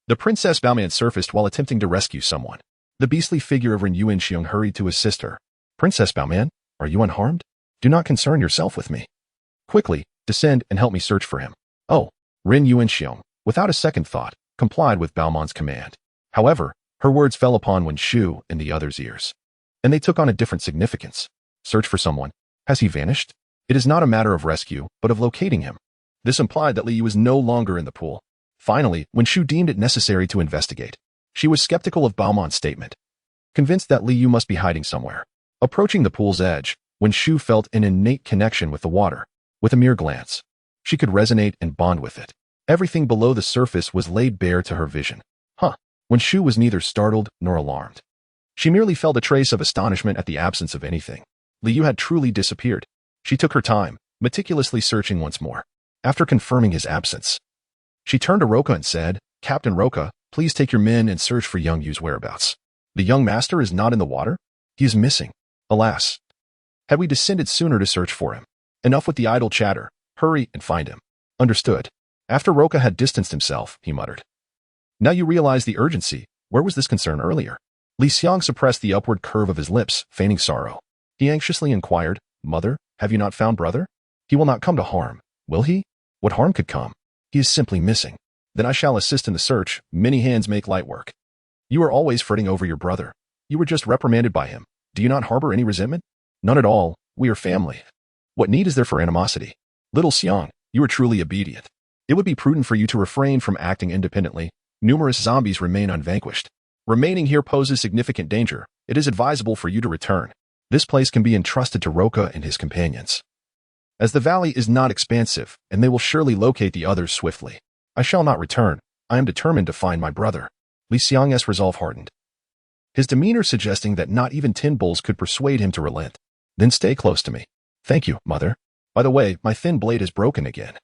the Princess Baoman surfaced while attempting to rescue someone. The beastly figure of Ren Yuanxiong hurried to assist her. Princess Baoman, are you unharmed? Do not concern yourself with me. Quickly, descend and help me search for him. Oh, Ren Yuanxiong, without a second thought, complied with Baoman's command. However, her words fell upon Wenshu and the others' ears, and they took on a different significance. Search for someone. Has he vanished? It is not a matter of rescue, but of locating him. This implied that Li Yu was no longer in the pool. Finally, when Shu deemed it necessary to investigate, she was skeptical of Baoman's statement, convinced that Li Yu must be hiding somewhere. Approaching the pool's edge, when Shu felt an innate connection with the water, with a mere glance, she could resonate and bond with it. Everything below the surface was laid bare to her vision. When Shu was neither startled nor alarmed. She merely felt a trace of astonishment at the absence of anything. Li Yu had truly disappeared. She took her time, meticulously searching once more. After confirming his absence, she turned to Roka and said, "Captain Roka, please take your men and search for young Yu's whereabouts. The young master is not in the water? He is missing. Alas. Had we descended sooner to search for him? Enough with the idle chatter. Hurry and find him." Understood. After Roka had distanced himself, he muttered, "Now you realize the urgency. Where was this concern earlier?" Liang suppressed the upward curve of his lips, feigning sorrow. He anxiously inquired, "Mother, have you not found brother? He will not come to harm, will he? What harm could come? He is simply missing. Then I shall assist in the search. Many hands make light work. You are always fretting over your brother. You were just reprimanded by him. Do you not harbor any resentment?" "None at all. We are family. What need is there for animosity? Little Xiang, you are truly obedient. It would be prudent for you to refrain from acting independently. Numerous zombies remain unvanquished. Remaining here poses significant danger. It is advisable for you to return. This place can be entrusted to Roka and his companions, as the valley is not expansive, and they will surely locate the others swiftly. I shall not return. I am determined to find my brother." Liang's resolve hardened, his demeanor suggesting that not even tin bowls could persuade him to relent. "Then stay close to me." "Thank you, mother. By the way, my thin blade is broken again.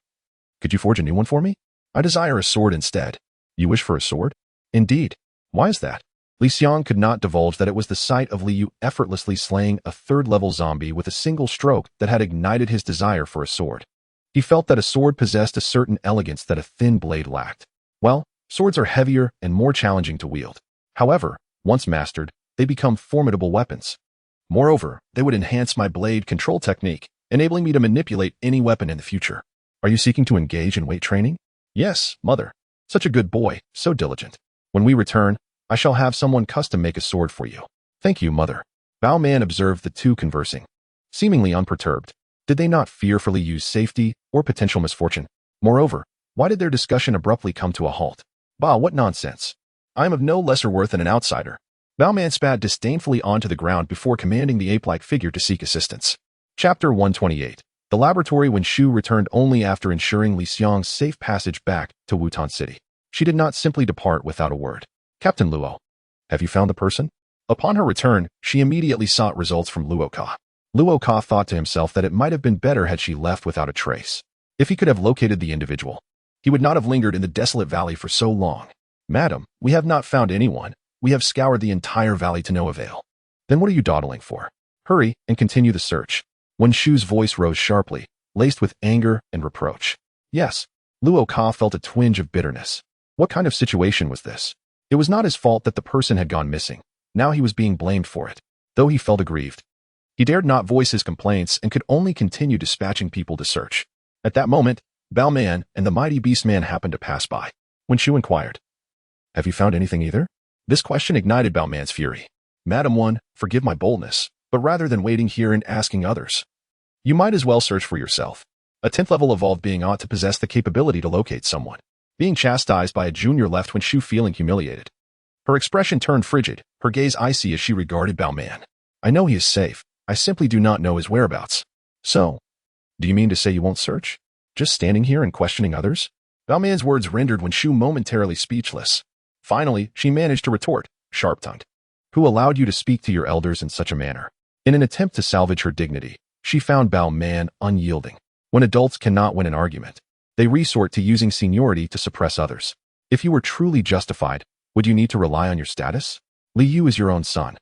Could you forge a new one for me? I desire a sword instead." "You wish for a sword?" "Indeed. Why is that?" Liang could not divulge that it was the sight of Li Yu effortlessly slaying a third-level zombie with a single stroke that had ignited his desire for a sword. He felt that a sword possessed a certain elegance that a thin blade lacked. Well, swords are heavier and more challenging to wield. However, once mastered, they become formidable weapons. Moreover, they would enhance my blade control technique, enabling me to manipulate any weapon in the future. "Are you seeking to engage in weight training?" "Yes, mother. Such a good boy, so diligent. When we return, I shall have someone custom make a sword for you." "Thank you, mother." Bao Man observed the two conversing, seemingly unperturbed. Did they not fear for Li Yu's safety or potential misfortune? Moreover, why did their discussion abruptly come to a halt? "Bah, what nonsense. I am of no lesser worth than an outsider." Bao Man spat disdainfully onto the ground before commanding the ape-like figure to seek assistance. Chapter 128. The laboratory. When Shu returned only after ensuring Liang's safe passage back to Wutan City, she did not simply depart without a word. "Captain Luo, have you found the person?" Upon her return, she immediately sought results from Luo Ka. Luo Ka thought to himself that it might have been better had she left without a trace. If he could have located the individual, he would not have lingered in the desolate valley for so long. "Madam, we have not found anyone. We have scoured the entire valley to no avail." "Then what are you dawdling for? Hurry and continue the search." When Shu's voice rose sharply, laced with anger and reproach. Yes, Luo Ka felt a twinge of bitterness. What kind of situation was this? It was not his fault that the person had gone missing. Now he was being blamed for it. Though he felt aggrieved, he dared not voice his complaints and could only continue dispatching people to search. At that moment, Bao Man and the mighty beast man happened to pass by. When Shu inquired, "Have you found anything either?" This question ignited Bao Man's fury. "Madam One, forgive my boldness, but rather than waiting here and asking others, you might as well search for yourself. A 10th level evolved being ought to possess the capability to locate someone." Being chastised by a junior left when Shu feeling humiliated. Her expression turned frigid, her gaze icy as she regarded Bao Man. "I know he is safe. I simply do not know his whereabouts." "So, do you mean to say you won't search? Just standing here and questioning others?" Bao Man's words rendered when Shu momentarily speechless. Finally, she managed to retort, sharp-tongued. "Who allowed you to speak to your elders in such a manner?" In an attempt to salvage her dignity, she found Bao Man unyielding. When adults cannot win an argument, they resort to using seniority to suppress others. If you were truly justified, would you need to rely on your status? Li Yu is your own son.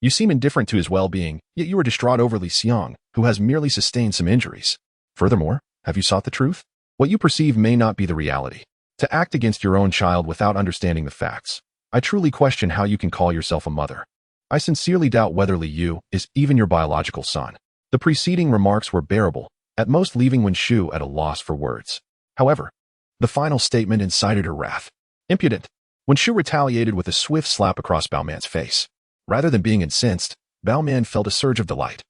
You seem indifferent to his well-being, yet you are distraught over Liang, who has merely sustained some injuries. Furthermore, have you sought the truth? What you perceive may not be the reality. To act against your own child without understanding the facts, I truly question how you can call yourself a mother. I sincerely doubt whether Li Yu is even your biological son. The preceding remarks were bearable, at most leaving Wen Shu at a loss for words. However, the final statement incited her wrath. Impudent! Wen Shu retaliated with a swift slap across Bao Man's face. Rather than being incensed, Bao Man felt a surge of delight.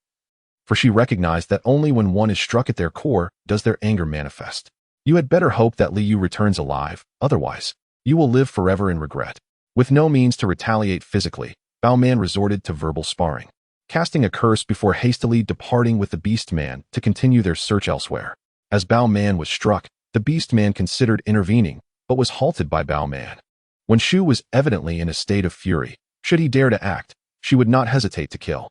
for she recognized that only when one is struck at their core does their anger manifest. You had better hope that Liu returns alive, otherwise, you will live forever in regret. With no means to retaliate physically, Bao Man resorted to verbal sparring, casting a curse before hastily departing with the Beast Man to continue their search elsewhere. As Bao Man was struck, the Beast Man considered intervening, but was halted by Bao Man. When Shu was evidently in a state of fury, should he dare to act, she would not hesitate to kill.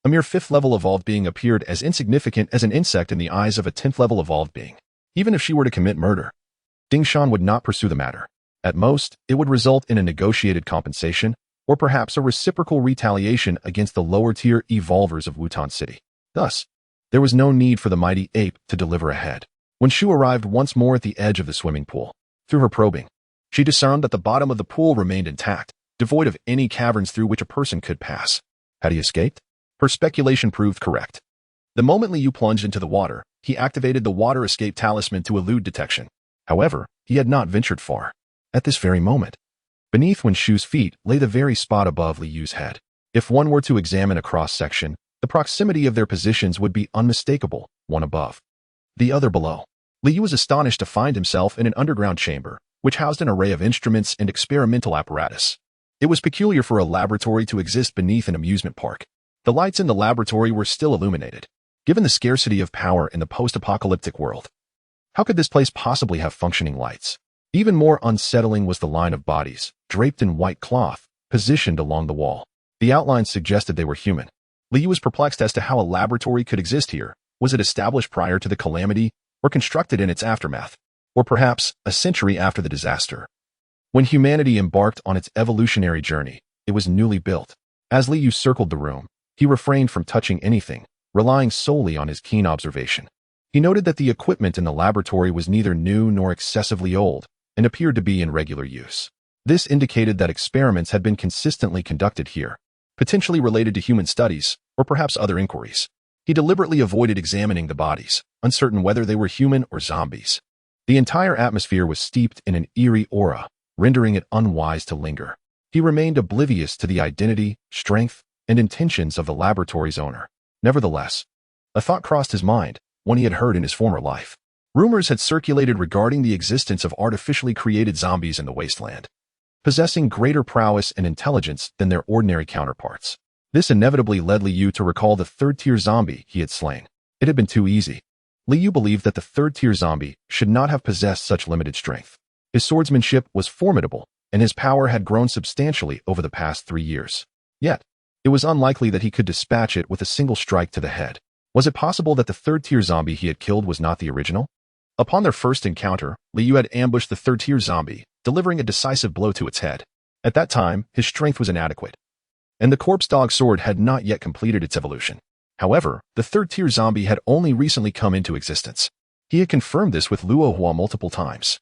A mere 5th-level evolved being appeared as insignificant as an insect in the eyes of a 10th-level evolved being. Even if she were to commit murder, Ding Shan would not pursue the matter. At most, it would result in a negotiated compensation, or perhaps a reciprocal retaliation against the lower-tier evolvers of Wutan City. Thus, there was no need for the mighty ape to deliver ahead. When Shu arrived once more at the edge of the swimming pool, through her probing, she discerned that the bottom of the pool remained intact, devoid of any caverns through which a person could pass. Had he escaped? Her speculation proved correct. The moment Liu plunged into the water, he activated the water escape talisman to elude detection. However, he had not ventured far. At this very moment, beneath Wen Shu's feet lay the very spot above Liu's head. If one were to examine a cross-section, the proximity of their positions would be unmistakable, one above, the other below. Liu was astonished to find himself in an underground chamber, which housed an array of instruments and experimental apparatus. It was peculiar for a laboratory to exist beneath an amusement park. The lights in the laboratory were still illuminated. Given the scarcity of power in the post-apocalyptic world, how could this place possibly have functioning lights? Even more unsettling was the line of bodies, draped in white cloth, positioned along the wall. The outlines suggested they were human. Liu was perplexed as to how a laboratory could exist here. Was it established prior to the calamity, or constructed in its aftermath? Or perhaps, a century after the disaster? When humanity embarked on its evolutionary journey, it was newly built. As Liu circled the room, he refrained from touching anything, relying solely on his keen observation. He noted that the equipment in the laboratory was neither new nor excessively old, and appeared to be in regular use. This indicated that experiments had been consistently conducted here, potentially related to human studies, or perhaps other inquiries. He deliberately avoided examining the bodies, uncertain whether they were human or zombies. The entire atmosphere was steeped in an eerie aura, rendering it unwise to linger. He remained oblivious to the identity, strength, and intentions of the laboratory's owner. Nevertheless, a thought crossed his mind, one he had heard in his former life. Rumors had circulated regarding the existence of artificially created zombies in the wasteland, possessing greater prowess and intelligence than their ordinary counterparts. This inevitably led Liu to recall the 3rd-tier zombie he had slain. It had been too easy. Liu believed that the 3rd-tier zombie should not have possessed such limited strength. His swordsmanship was formidable, and his power had grown substantially over the past 3 years. Yet, it was unlikely that he could dispatch it with a single strike to the head. Was it possible that the 3rd-tier zombie he had killed was not the original? Upon their first encounter, Liu had ambushed the 3rd-tier zombie, delivering a decisive blow to its head. At that time, his strength was inadequate, and the corpse dog sword had not yet completed its evolution. However, the 3rd-tier zombie had only recently come into existence. He had confirmed this with Luo Hua multiple times.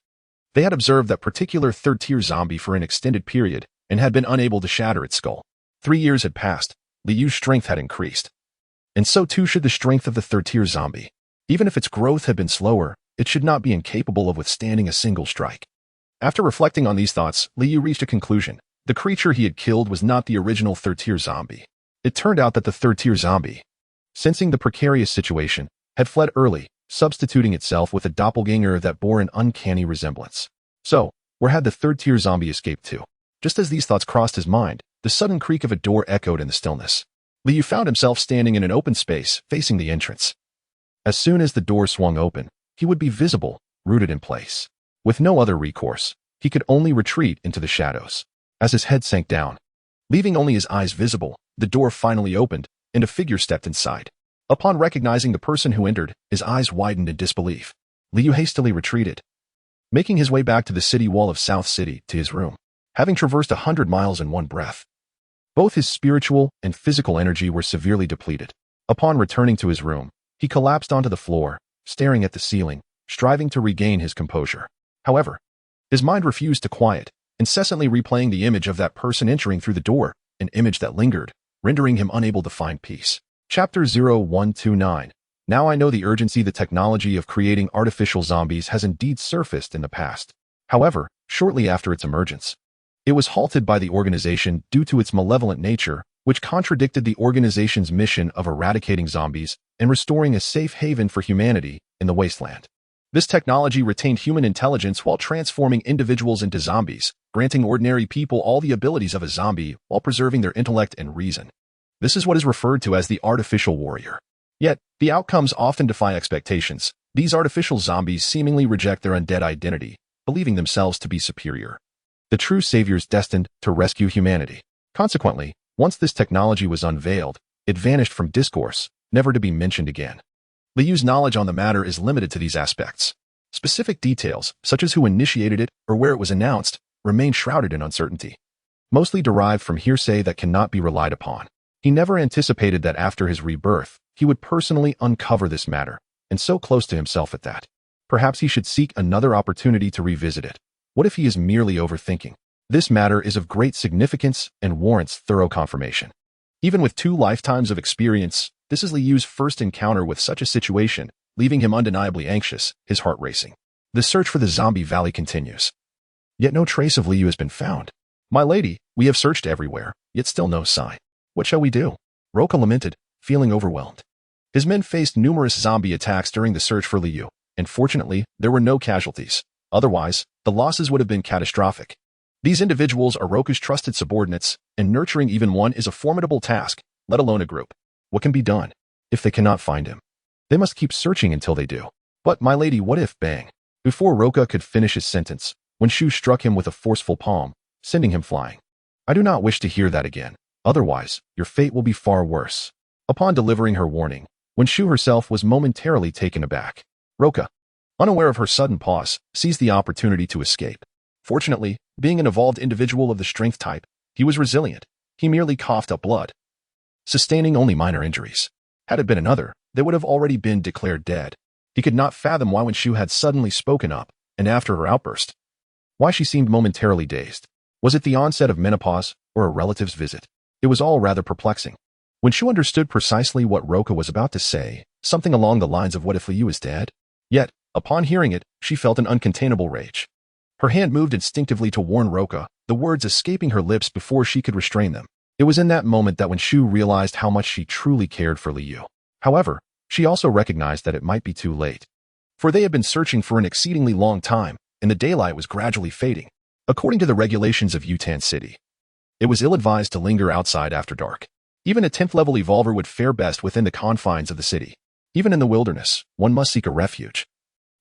They had observed that particular 3rd-tier zombie for an extended period and had been unable to shatter its skull. 3 years had passed, Liu's strength had increased. And so too should the strength of the 3rd-tier zombie. Even if its growth had been slower, it should not be incapable of withstanding a single strike. After reflecting on these thoughts, Liu reached a conclusion. The creature he had killed was not the original 3rd-tier zombie. It turned out that the 3rd-tier zombie, sensing the precarious situation, had fled early, substituting itself with a doppelganger that bore an uncanny resemblance. So, where had the 3rd-tier zombie escaped to? Just as these thoughts crossed his mind, the sudden creak of a door echoed in the stillness. Liu found himself standing in an open space, facing the entrance. As soon as the door swung open, he would be visible, rooted in place. With no other recourse, he could only retreat into the shadows. As his head sank down, leaving only his eyes visible, the door finally opened, and a figure stepped inside. Upon recognizing the person who entered, his eyes widened in disbelief. Liu hastily retreated, making his way back to the city wall of South City to his room. Having traversed 100 miles in one breath, both his spiritual and physical energy were severely depleted. Upon returning to his room, he collapsed onto the floor, staring at the ceiling, striving to regain his composure. However, his mind refused to quiet, incessantly replaying the image of that person entering through the door, an image that lingered, rendering him unable to find peace. Chapter 0129. Now I know the urgency. The technology of creating artificial zombies has indeed surfaced in the past. However, shortly after its emergence, it was halted by the organization due to its malevolent nature, which contradicted the organization's mission of eradicating zombies and restoring a safe haven for humanity in the wasteland. This technology retained human intelligence while transforming individuals into zombies, granting ordinary people all the abilities of a zombie while preserving their intellect and reason. This is what is referred to as the artificial warrior. Yet, the outcomes often defy expectations. These artificial zombies seemingly reject their undead identity, believing themselves to be superior. The true saviors destined to rescue humanity. Consequently, once this technology was unveiled, it vanished from discourse, never to be mentioned again. Liu's knowledge on the matter is limited to these aspects. Specific details, such as who initiated it or where it was announced, remain shrouded in uncertainty, mostly derived from hearsay that cannot be relied upon. He never anticipated that after his rebirth, he would personally uncover this matter, and so close to himself at that. Perhaps he should seek another opportunity to revisit it. What if he is merely overthinking? This matter is of great significance and warrants thorough confirmation. Even with 2 lifetimes of experience, this is Liu's first encounter with such a situation, leaving him undeniably anxious, his heart racing. The search for the zombie valley continues. Yet no trace of Liu has been found. My lady, we have searched everywhere, yet still no sign. What shall we do? Roka lamented, feeling overwhelmed. His men faced numerous zombie attacks during the search for Liu, and fortunately, there were no casualties. Otherwise, the losses would have been catastrophic. These individuals are Roka's trusted subordinates, and nurturing even one is a formidable task, let alone a group. What can be done? If they cannot find him, they must keep searching until they do. But, my lady, what if, bang? Before Roka could finish his sentence, when Shu struck him with a forceful palm, sending him flying. I do not wish to hear that again. Otherwise, your fate will be far worse. Upon delivering her warning, when Shu herself was momentarily taken aback, Roka, unaware of her sudden pause, seized the opportunity to escape. Fortunately, being an evolved individual of the strength type, he was resilient. He merely coughed up blood, sustaining only minor injuries. Had it been another, they would have already been declared dead. He could not fathom why when Shu had suddenly spoken up, and after her outburst, why she seemed momentarily dazed. Was it the onset of menopause, or a relative's visit? It was all rather perplexing. When Shu understood precisely what Roka was about to say, something along the lines of what if Liu is dead? Yet, upon hearing it, she felt an uncontainable rage. Her hand moved instinctively to warn Roka, the words escaping her lips before she could restrain them. It was in that moment that when Shu realized how much she truly cared for Liu. However, she also recognized that it might be too late. For they had been searching for an exceedingly long time, and the daylight was gradually fading. According to the regulations of Yutan City, it was ill-advised to linger outside after dark. Even a 10th-level evolver would fare best within the confines of the city. Even in the wilderness, one must seek a refuge.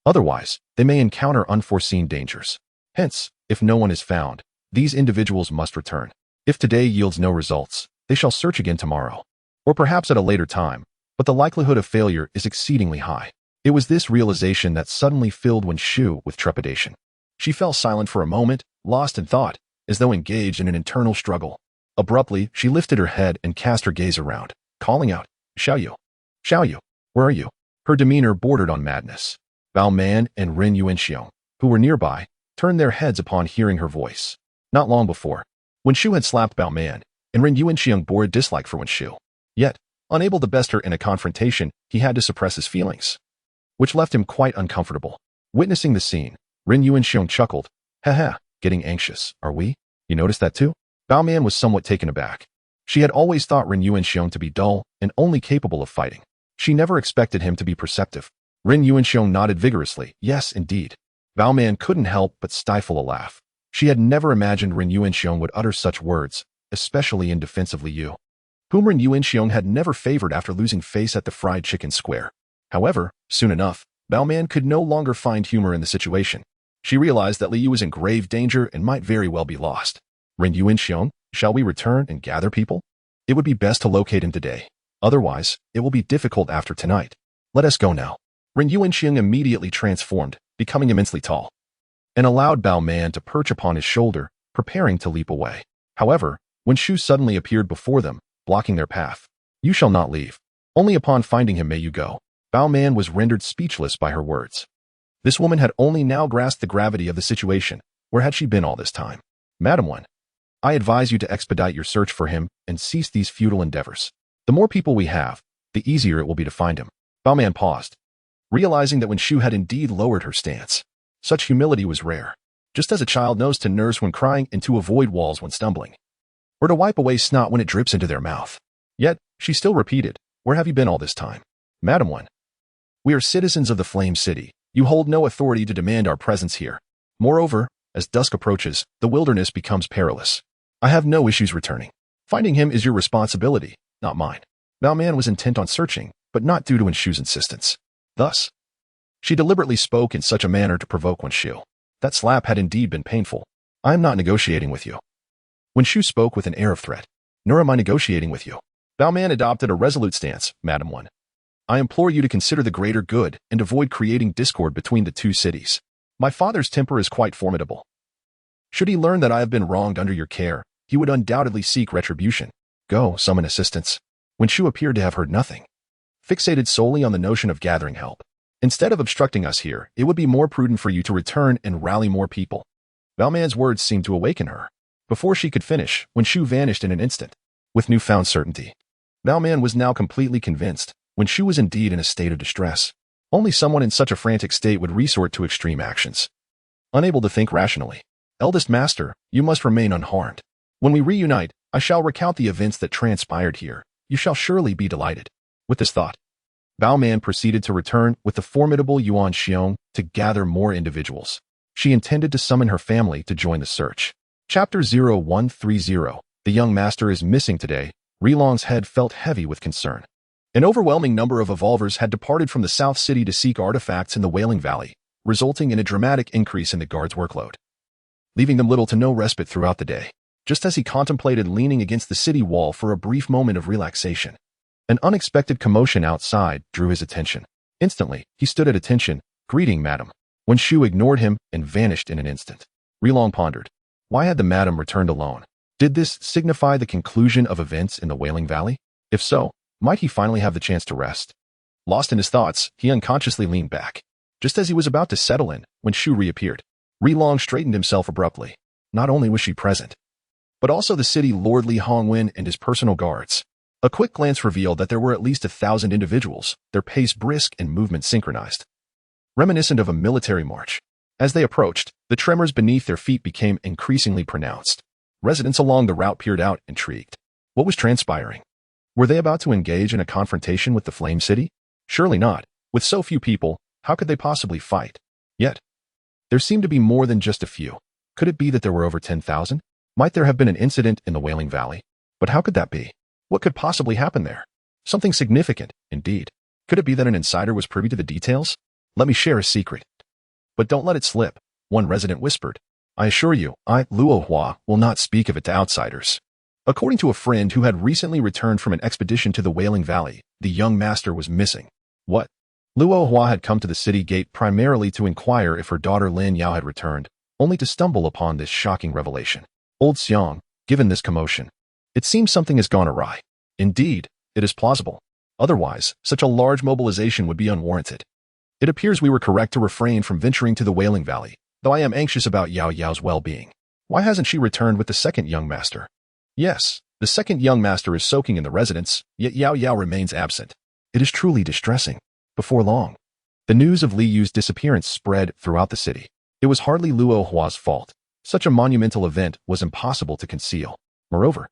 Otherwise, they may encounter unforeseen dangers. Hence, if no one is found, these individuals must return. If today yields no results, they shall search again tomorrow. Or perhaps at a later time, but the likelihood of failure is exceedingly high. It was this realization that suddenly filled Wen Shu with trepidation. She fell silent for a moment, lost in thought, as though engaged in an internal struggle. Abruptly, she lifted her head and cast her gaze around, calling out, Xiaoyu. Xiaoyu, where are you? Her demeanor bordered on madness. Bao Man and Ren Yuanxiong, who were nearby, turned their heads upon hearing her voice. Not long before, Wen Shu had slapped Bao Man, and Ren Yuanxiong bore a dislike for Wen Shu. Yet, unable to best her in a confrontation, he had to suppress his feelings, which left him quite uncomfortable. Witnessing the scene, Ren Yuanxiong chuckled. Haha, getting anxious, are we? You noticed that too? Bao Man was somewhat taken aback. She had always thought Ren Yuanxiong to be dull and only capable of fighting. She never expected him to be perceptive. Ren Yuanxiong nodded vigorously. Yes, indeed. Bao Man couldn't help but stifle a laugh. She had never imagined Ren Yuanxiong would utter such words, especially in defense of Liu, whom Ren Yuanxiong had never favored after losing face at the fried chicken square. However, soon enough, Bao Man could no longer find humor in the situation. She realized that Liu was in grave danger and might very well be lost. Ren Yuanxiong, shall we return and gather people? It would be best to locate him today. Otherwise, it will be difficult after tonight. Let us go now. Ren Yuanxiong immediately transformed, becoming immensely tall, and allowed Bao Man to perch upon his shoulder, preparing to leap away. However, when Shu suddenly appeared before them, blocking their path. You shall not leave. Only upon finding him may you go. Bao Man was rendered speechless by her words. This woman had only now grasped the gravity of the situation. Where had she been all this time? Madam One, I advise you to expedite your search for him and cease these futile endeavors. The more people we have, the easier it will be to find him. Bao Man paused, realizing that when Shu had indeed lowered her stance, such humility was rare. Just as a child knows to nurse when crying and to avoid walls when stumbling, or to wipe away snot when it drips into their mouth. Yet, she still repeated, "Where have you been all this time?" "Madam One, we are citizens of the Flame City. You hold no authority to demand our presence here. Moreover, as dusk approaches, the wilderness becomes perilous. I have no issues returning. Finding him is your responsibility, not mine." Bao Man was intent on searching, but not due to Wenshu's insistence. Thus, she deliberately spoke in such a manner to provoke Wenshu. That slap had indeed been painful. "I am not negotiating with you." Wenshu spoke with an air of threat. "Nor am I negotiating with you." Bao Man adopted a resolute stance. "Madam One, I implore you to consider the greater good and avoid creating discord between the two cities. My father's temper is quite formidable. Should he learn that I have been wronged under your care, he would undoubtedly seek retribution. Go, summon assistance." Wenshu appeared to have heard nothing, fixated solely on the notion of gathering help. "Instead of obstructing us here, it would be more prudent for you to return and rally more people." Bao Man's words seemed to awaken her. Before she could finish, Wenshu vanished in an instant. With newfound certainty, Bao Man was now completely convinced Wenshu was indeed in a state of distress. Only someone in such a frantic state would resort to extreme actions. Unable to think rationally, "Eldest Master, you must remain unharmed. When we reunite, I shall recount the events that transpired here. You shall surely be delighted." With this thought, Bao Man proceeded to return with the formidable Yuan Xiong to gather more individuals. She intended to summon her family to join the search. Chapter 0130. The young master is missing today. Rilong's head felt heavy with concern. An overwhelming number of evolvers had departed from the South City to seek artifacts in the Wailing Valley, resulting in a dramatic increase in the guard's workload, leaving them little to no respite throughout the day. Just as he contemplated leaning against the city wall for a brief moment of relaxation, an unexpected commotion outside drew his attention. Instantly, he stood at attention. "Greeting, madam." Wenshu ignored him and vanished in an instant. Rilong pondered. Why had the madam returned alone? Did this signify the conclusion of events in the Wailing Valley? If so, might he finally have the chance to rest? Lost in his thoughts, he unconsciously leaned back. Just as he was about to settle in, Wenshu reappeared. Rilong straightened himself abruptly. Not only was she present, but also the city lord Li Hongwen and his personal guards. A quick glance revealed that there were at least 1,000 individuals, their pace brisk and movement synchronized, reminiscent of a military march. As they approached, the tremors beneath their feet became increasingly pronounced. Residents along the route peered out, intrigued. What was transpiring? Were they about to engage in a confrontation with the Flame City? Surely not. With so few people, how could they possibly fight? Yet, there seemed to be more than just a few. Could it be that there were over 10,000? Might there have been an incident in the Wailing Valley? But how could that be? What could possibly happen there? Something significant, indeed. Could it be that an insider was privy to the details? "Let me share a secret." "But don't let it slip," one resident whispered. "I assure you, Luo Hua, will not speak of it to outsiders." According to a friend who had recently returned from an expedition to the Wailing Valley, the young master was missing. What? Luo Hua had come to the city gate primarily to inquire if her daughter Lin Yao had returned, only to stumble upon this shocking revelation. Old Xiang, given this commotion, it seems something has gone awry. Indeed, it is plausible. Otherwise, such a large mobilization would be unwarranted. It appears we were correct to refrain from venturing to the Wailing Valley, though I am anxious about Yao Yao's well-being. Why hasn't she returned with the second young master? Yes, the second young master is soaking in the residence, yet Yao Yao remains absent. It is truly distressing. Before long, the news of Li Yu's disappearance spread throughout the city. It was hardly Luo Hua's fault. Such a monumental event was impossible to conceal. Moreover,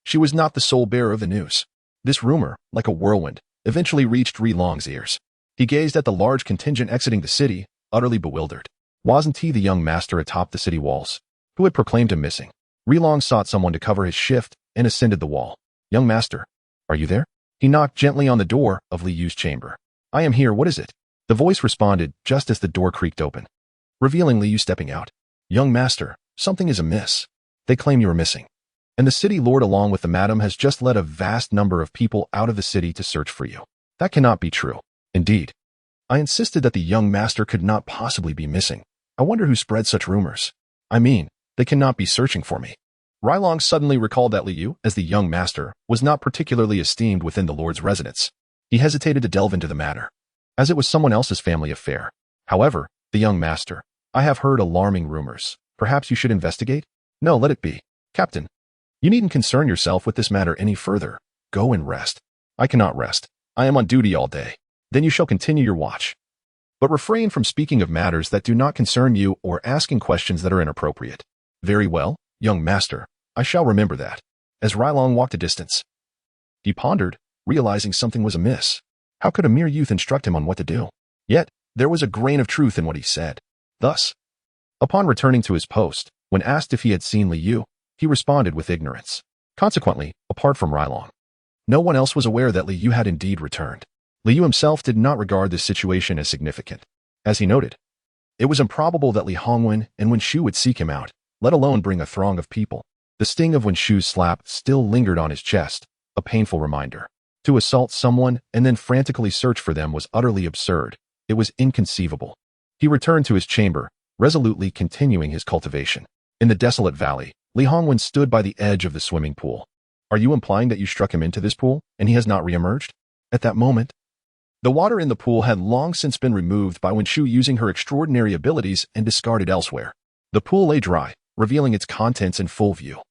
she was not the sole bearer of the news. This rumor, like a whirlwind, eventually reached Rilong's ears. He gazed at the large contingent exiting the city, utterly bewildered. Wasn't he the young master atop the city walls, who had proclaimed him missing? Rilong sought someone to cover his shift and ascended the wall. "Young master, are you there?" He knocked gently on the door of Li Yu's chamber. "I am here, what is it?" The voice responded just as the door creaked open, revealing Li Yu stepping out. "Young master, something is amiss. They claim you are missing, and the city lord along with the madam has just led a vast number of people out of the city to search for you. That cannot be true." "Indeed. I insisted that the young master could not possibly be missing. I wonder who spread such rumors. I mean, they cannot be searching for me." Rilong suddenly recalled that Li Yu, as the young master, was not particularly esteemed within the lord's residence. He hesitated to delve into the matter, as it was someone else's family affair. However, the young master, "I have heard alarming rumors. Perhaps you should investigate?" "No, let it be. Captain, you needn't concern yourself with this matter any further. Go and rest." "I cannot rest. I am on duty all day." "Then you shall continue your watch. But refrain from speaking of matters that do not concern you or asking questions that are inappropriate." "Very well, young master. I shall remember that." as Liang walked a distance. He pondered, realizing something was amiss. How could a mere youth instruct him on what to do? Yet, there was a grain of truth in what he said. Thus, upon returning to his post, when asked if he had seen Liu, he responded with ignorance. Consequently, apart from Liang, no one else was aware that Liu had indeed returned. Liu himself did not regard this situation as significant. As he noted, it was improbable that Li Hongwen and Wen Shu would seek him out, let alone bring a throng of people. The sting of Wen Shu's slap still lingered on his chest, a painful reminder. To assault someone and then frantically search for them was utterly absurd. It was inconceivable. He returned to his chamber, resolutely continuing his cultivation. In the desolate valley, Li Hongwen stood by the edge of the swimming pool. Are you implying that you struck him into this pool, and he has not reemerged? At that moment, the water in the pool had long since been removed by Wen Shu using her extraordinary abilities and discarded elsewhere. The pool lay dry, revealing its contents in full view.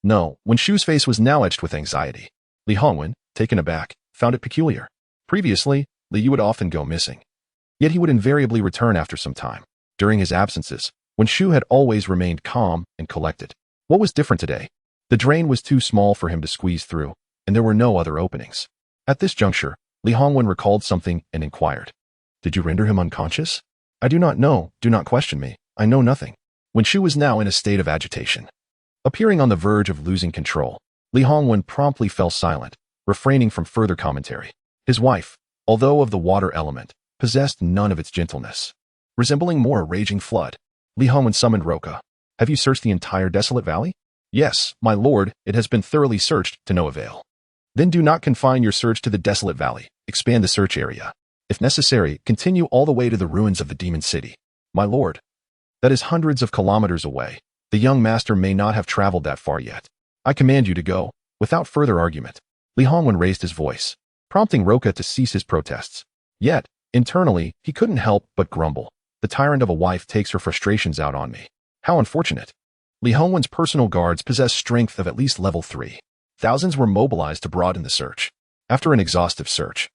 No, Wen Shu's face was now etched with anxiety. Li Hongwen, taken aback, found it peculiar. Previously, Liu would often go missing. Yet he would invariably return after some time. During his absences, Wen Shu had always remained calm and collected. What was different today? The drain was too small for him to squeeze through, and there were no other openings. At this juncture, Li Hongwen recalled something and inquired. Did you render him unconscious? I do not know, do not question me, I know nothing. Wen Shu was now in a state of agitation. Appearing on the verge of losing control, Li Hongwen promptly fell silent, refraining from further commentary. His wife, although of the water element, possessed none of its gentleness. Resembling more a raging flood, Li Hongwen summoned Roka. Have you searched the entire desolate valley? Yes, my lord, it has been thoroughly searched to no avail. Then do not confine your search to the desolate valley. Expand the search area. If necessary, continue all the way to the ruins of the demon city. My lord, that is hundreds of kilometers away. The young master may not have traveled that far yet. I command you to go. Without further argument, Li Hongwen raised his voice, prompting Roka to cease his protests. Yet, internally, he couldn't help but grumble. The tyrant of a wife takes her frustrations out on me. How unfortunate. Li Hongwen's personal guards possessed strength of at least level 3. Thousands were mobilized to broaden the search. After an exhaustive search,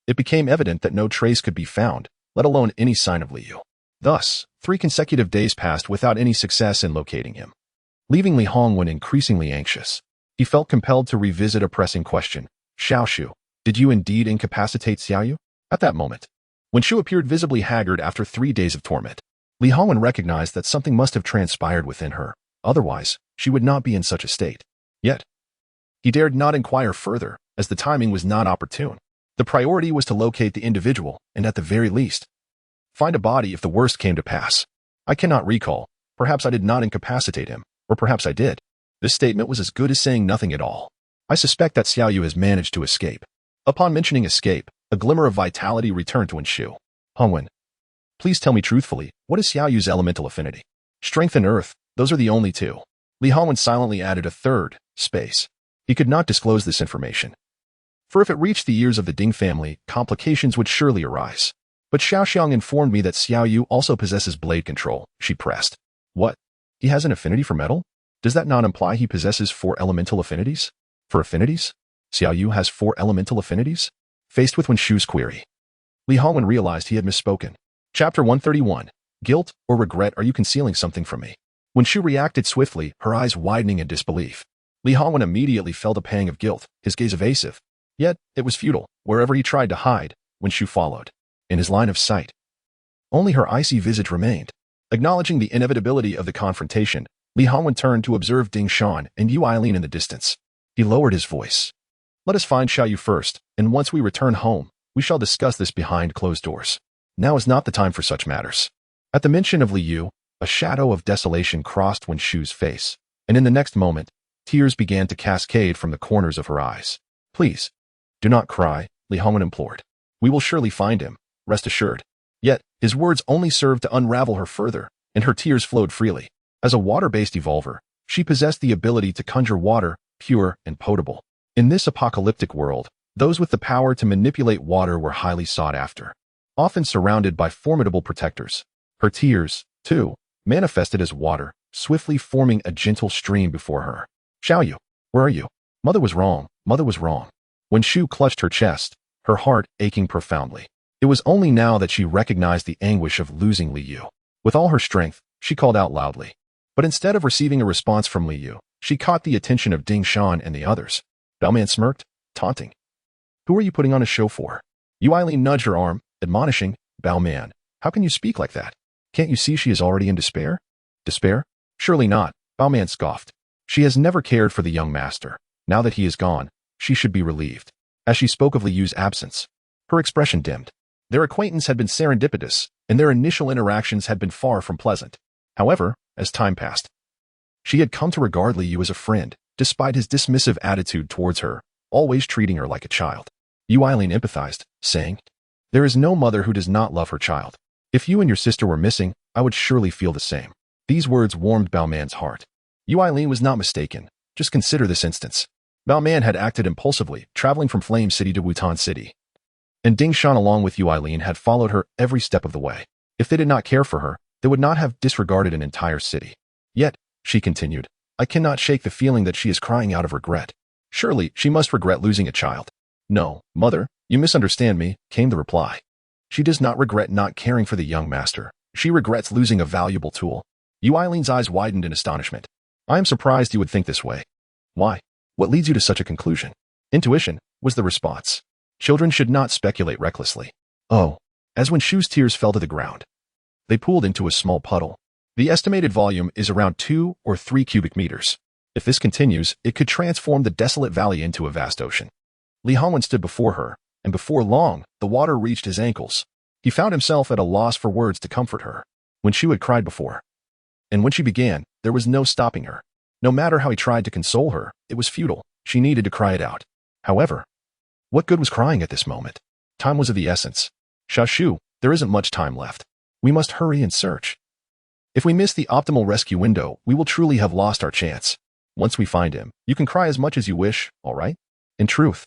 it became evident that no trace could be found, let alone any sign of Liu. Thus, 3 consecutive days passed without any success in locating him. Leaving Li Hongwen increasingly anxious, he felt compelled to revisit a pressing question. Xiaoshu, did you indeed incapacitate Xiaoyu? At that moment, when Shu appeared visibly haggard after 3 days of torment, Li Hongwen recognized that something must have transpired within her. Otherwise, she would not be in such a state. Yet, he dared not inquire further, as the timing was not opportune. The priority was to locate the individual, and at the very least, find a body if the worst came to pass. I cannot recall. Perhaps I did not incapacitate him, or perhaps I did. This statement was as good as saying nothing at all. I suspect that Xiaoyu has managed to escape. Upon mentioning escape, a glimmer of vitality returned to Wen Shu. Hongwen, please tell me truthfully, what is Xiaoyu's elemental affinity? Strength and earth, those are the only 2. Li Hongwen silently added a third, space. He could not disclose this information, for if it reached the ears of the Ding family, complications would surely arise. But Xiaoxiang informed me that Xiaoyu also possesses blade control, she pressed. What? He has an affinity for metal? Does that not imply he possesses 4 elemental affinities? For affinities? Xiaoyu has 4 elemental affinities? Faced with Wen Shu's query, Li Hongwen realized he had misspoken. Chapter 131. Guilt or regret, are you concealing something from me? Wen Shu reacted swiftly, her eyes widening in disbelief. Li Hongwen immediately felt a pang of guilt, his gaze evasive. Yet, it was futile. Wherever he tried to hide, Wen Shu followed. In his line of sight, only her icy visage remained. Acknowledging the inevitability of the confrontation, Li Hongwen turned to observe Ding Shan and Yu Eileen in the distance. He lowered his voice. Let us find Xiaoyu first, and once we return home, we shall discuss this behind closed doors. Now is not the time for such matters. At the mention of Liu, a shadow of desolation crossed Wen Shu's face, and in the next moment, tears began to cascade from the corners of her eyes. Please, do not cry, Li Hongwen implored. We will surely find him, rest assured. Yet, his words only served to unravel her further, and her tears flowed freely. As a water-based evolver, she possessed the ability to conjure water, pure and potable. In this apocalyptic world, those with the power to manipulate water were highly sought after, often surrounded by formidable protectors. Her tears, too, manifested as water, swiftly forming a gentle stream before her. Xiaoyu, where are you? Mother was wrong, mother was wrong. Wen Shu clutched her chest, her heart aching profoundly. It was only now that she recognized the anguish of losing Liu. With all her strength, she called out loudly. But instead of receiving a response from Liu, She caught the attention of Ding Shan and the others. Baoman smirked, taunting. Who are you putting on a show for? Yu Eileen nudged her arm, admonishing, Baoman, how can you speak like that? Can't you see she is already in despair? Despair? Surely not, Baoman scoffed. She has never cared for the young master. Now that he is gone, she should be relieved. As she spoke of Li Yu's absence, her expression dimmed. Their acquaintance had been serendipitous, and their initial interactions had been far from pleasant. However, as time passed, she had come to regard Li Yu as a friend, despite his dismissive attitude towards her, always treating her like a child. Yu Eileen empathized, saying, There is no mother who does not love her child. If you and your sister were missing, I would surely feel the same. These words warmed Baoman's heart. Yu Eileen was not mistaken. Just consider this instance. Baoman had acted impulsively, traveling from Flame City to Wutan City. And Ding Shan along with Yu Eileen had followed her every step of the way. If they did not care for her, they would not have disregarded an entire city. Yet, she continued, I cannot shake the feeling that she is crying out of regret. Surely, she must regret losing a child. No, mother, you misunderstand me, came the reply. She does not regret not caring for the young master. She regrets losing a valuable tool. Yu Eileen's eyes widened in astonishment. I am surprised you would think this way. Why? What leads you to such a conclusion? Intuition, was the response. Children should not speculate recklessly. Oh. As when Shu's tears fell to the ground. They pooled into a small puddle. The estimated volume is around 2 or 3 cubic meters. If this continues, it could transform the desolate valley into a vast ocean. Li Hongwen stood before her, and before long, the water reached his ankles. He found himself at a loss for words to comfort her. When Shu had cried before, and when she began, there was no stopping her. No matter how he tried to console her, it was futile. She needed to cry it out. However, what good was crying at this moment? Time was of the essence. Shu, there isn't much time left. We must hurry and search. If we miss the optimal rescue window, we will truly have lost our chance. Once we find him, you can cry as much as you wish, all right? In truth,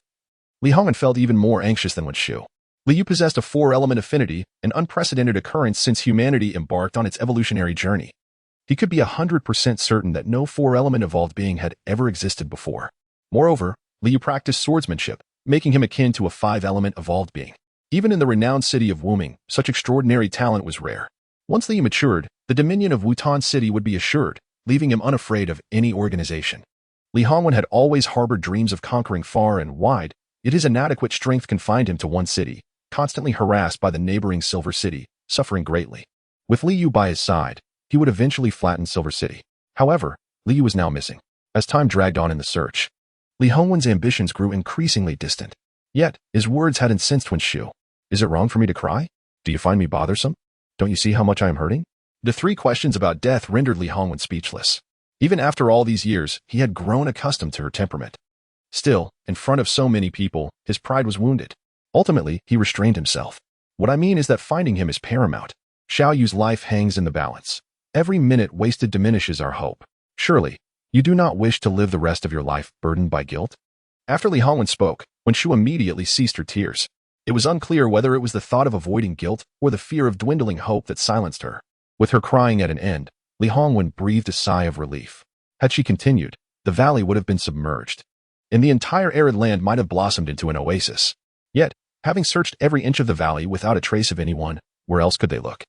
Li Hongwen felt even more anxious than when Shu. Li Yu possessed a 4-element affinity, an unprecedented occurrence since humanity embarked on its evolutionary journey. He could be 100% certain that no 4-element evolved being had ever existed before. Moreover, Li Yu practiced swordsmanship, making him akin to a 5-element evolved being. Even in the renowned city of Wuming, such extraordinary talent was rare. Once Li Yu matured, the dominion of Wutan City would be assured, leaving him unafraid of any organization. Li Hongwen had always harbored dreams of conquering far and wide, yet his inadequate strength confined him to one city, constantly harassed by the neighboring Silver City, suffering greatly. With Li Yu by his side, he would eventually flatten Silver City. However, Li Yu was now missing. As time dragged on in the search, Li Hongwen's ambitions grew increasingly distant. Yet, his words had incensed when Shu. Is it wrong for me to cry? Do you find me bothersome? Don't you see how much I am hurting? The 3 questions about death rendered Li Hongwen speechless. Even after all these years, he had grown accustomed to her temperament. Still, in front of so many people, his pride was wounded. Ultimately, he restrained himself. What I mean is that finding him is paramount. Xiao Yu's life hangs in the balance. Every minute wasted diminishes our hope. Surely, you do not wish to live the rest of your life burdened by guilt? After Li Hongwen spoke, when Shu immediately ceased her tears, it was unclear whether it was the thought of avoiding guilt or the fear of dwindling hope that silenced her. With her crying at an end, Li Hongwen breathed a sigh of relief. Had she continued, the valley would have been submerged, and the entire arid land might have blossomed into an oasis. Yet, having searched every inch of the valley without a trace of anyone, where else could they look?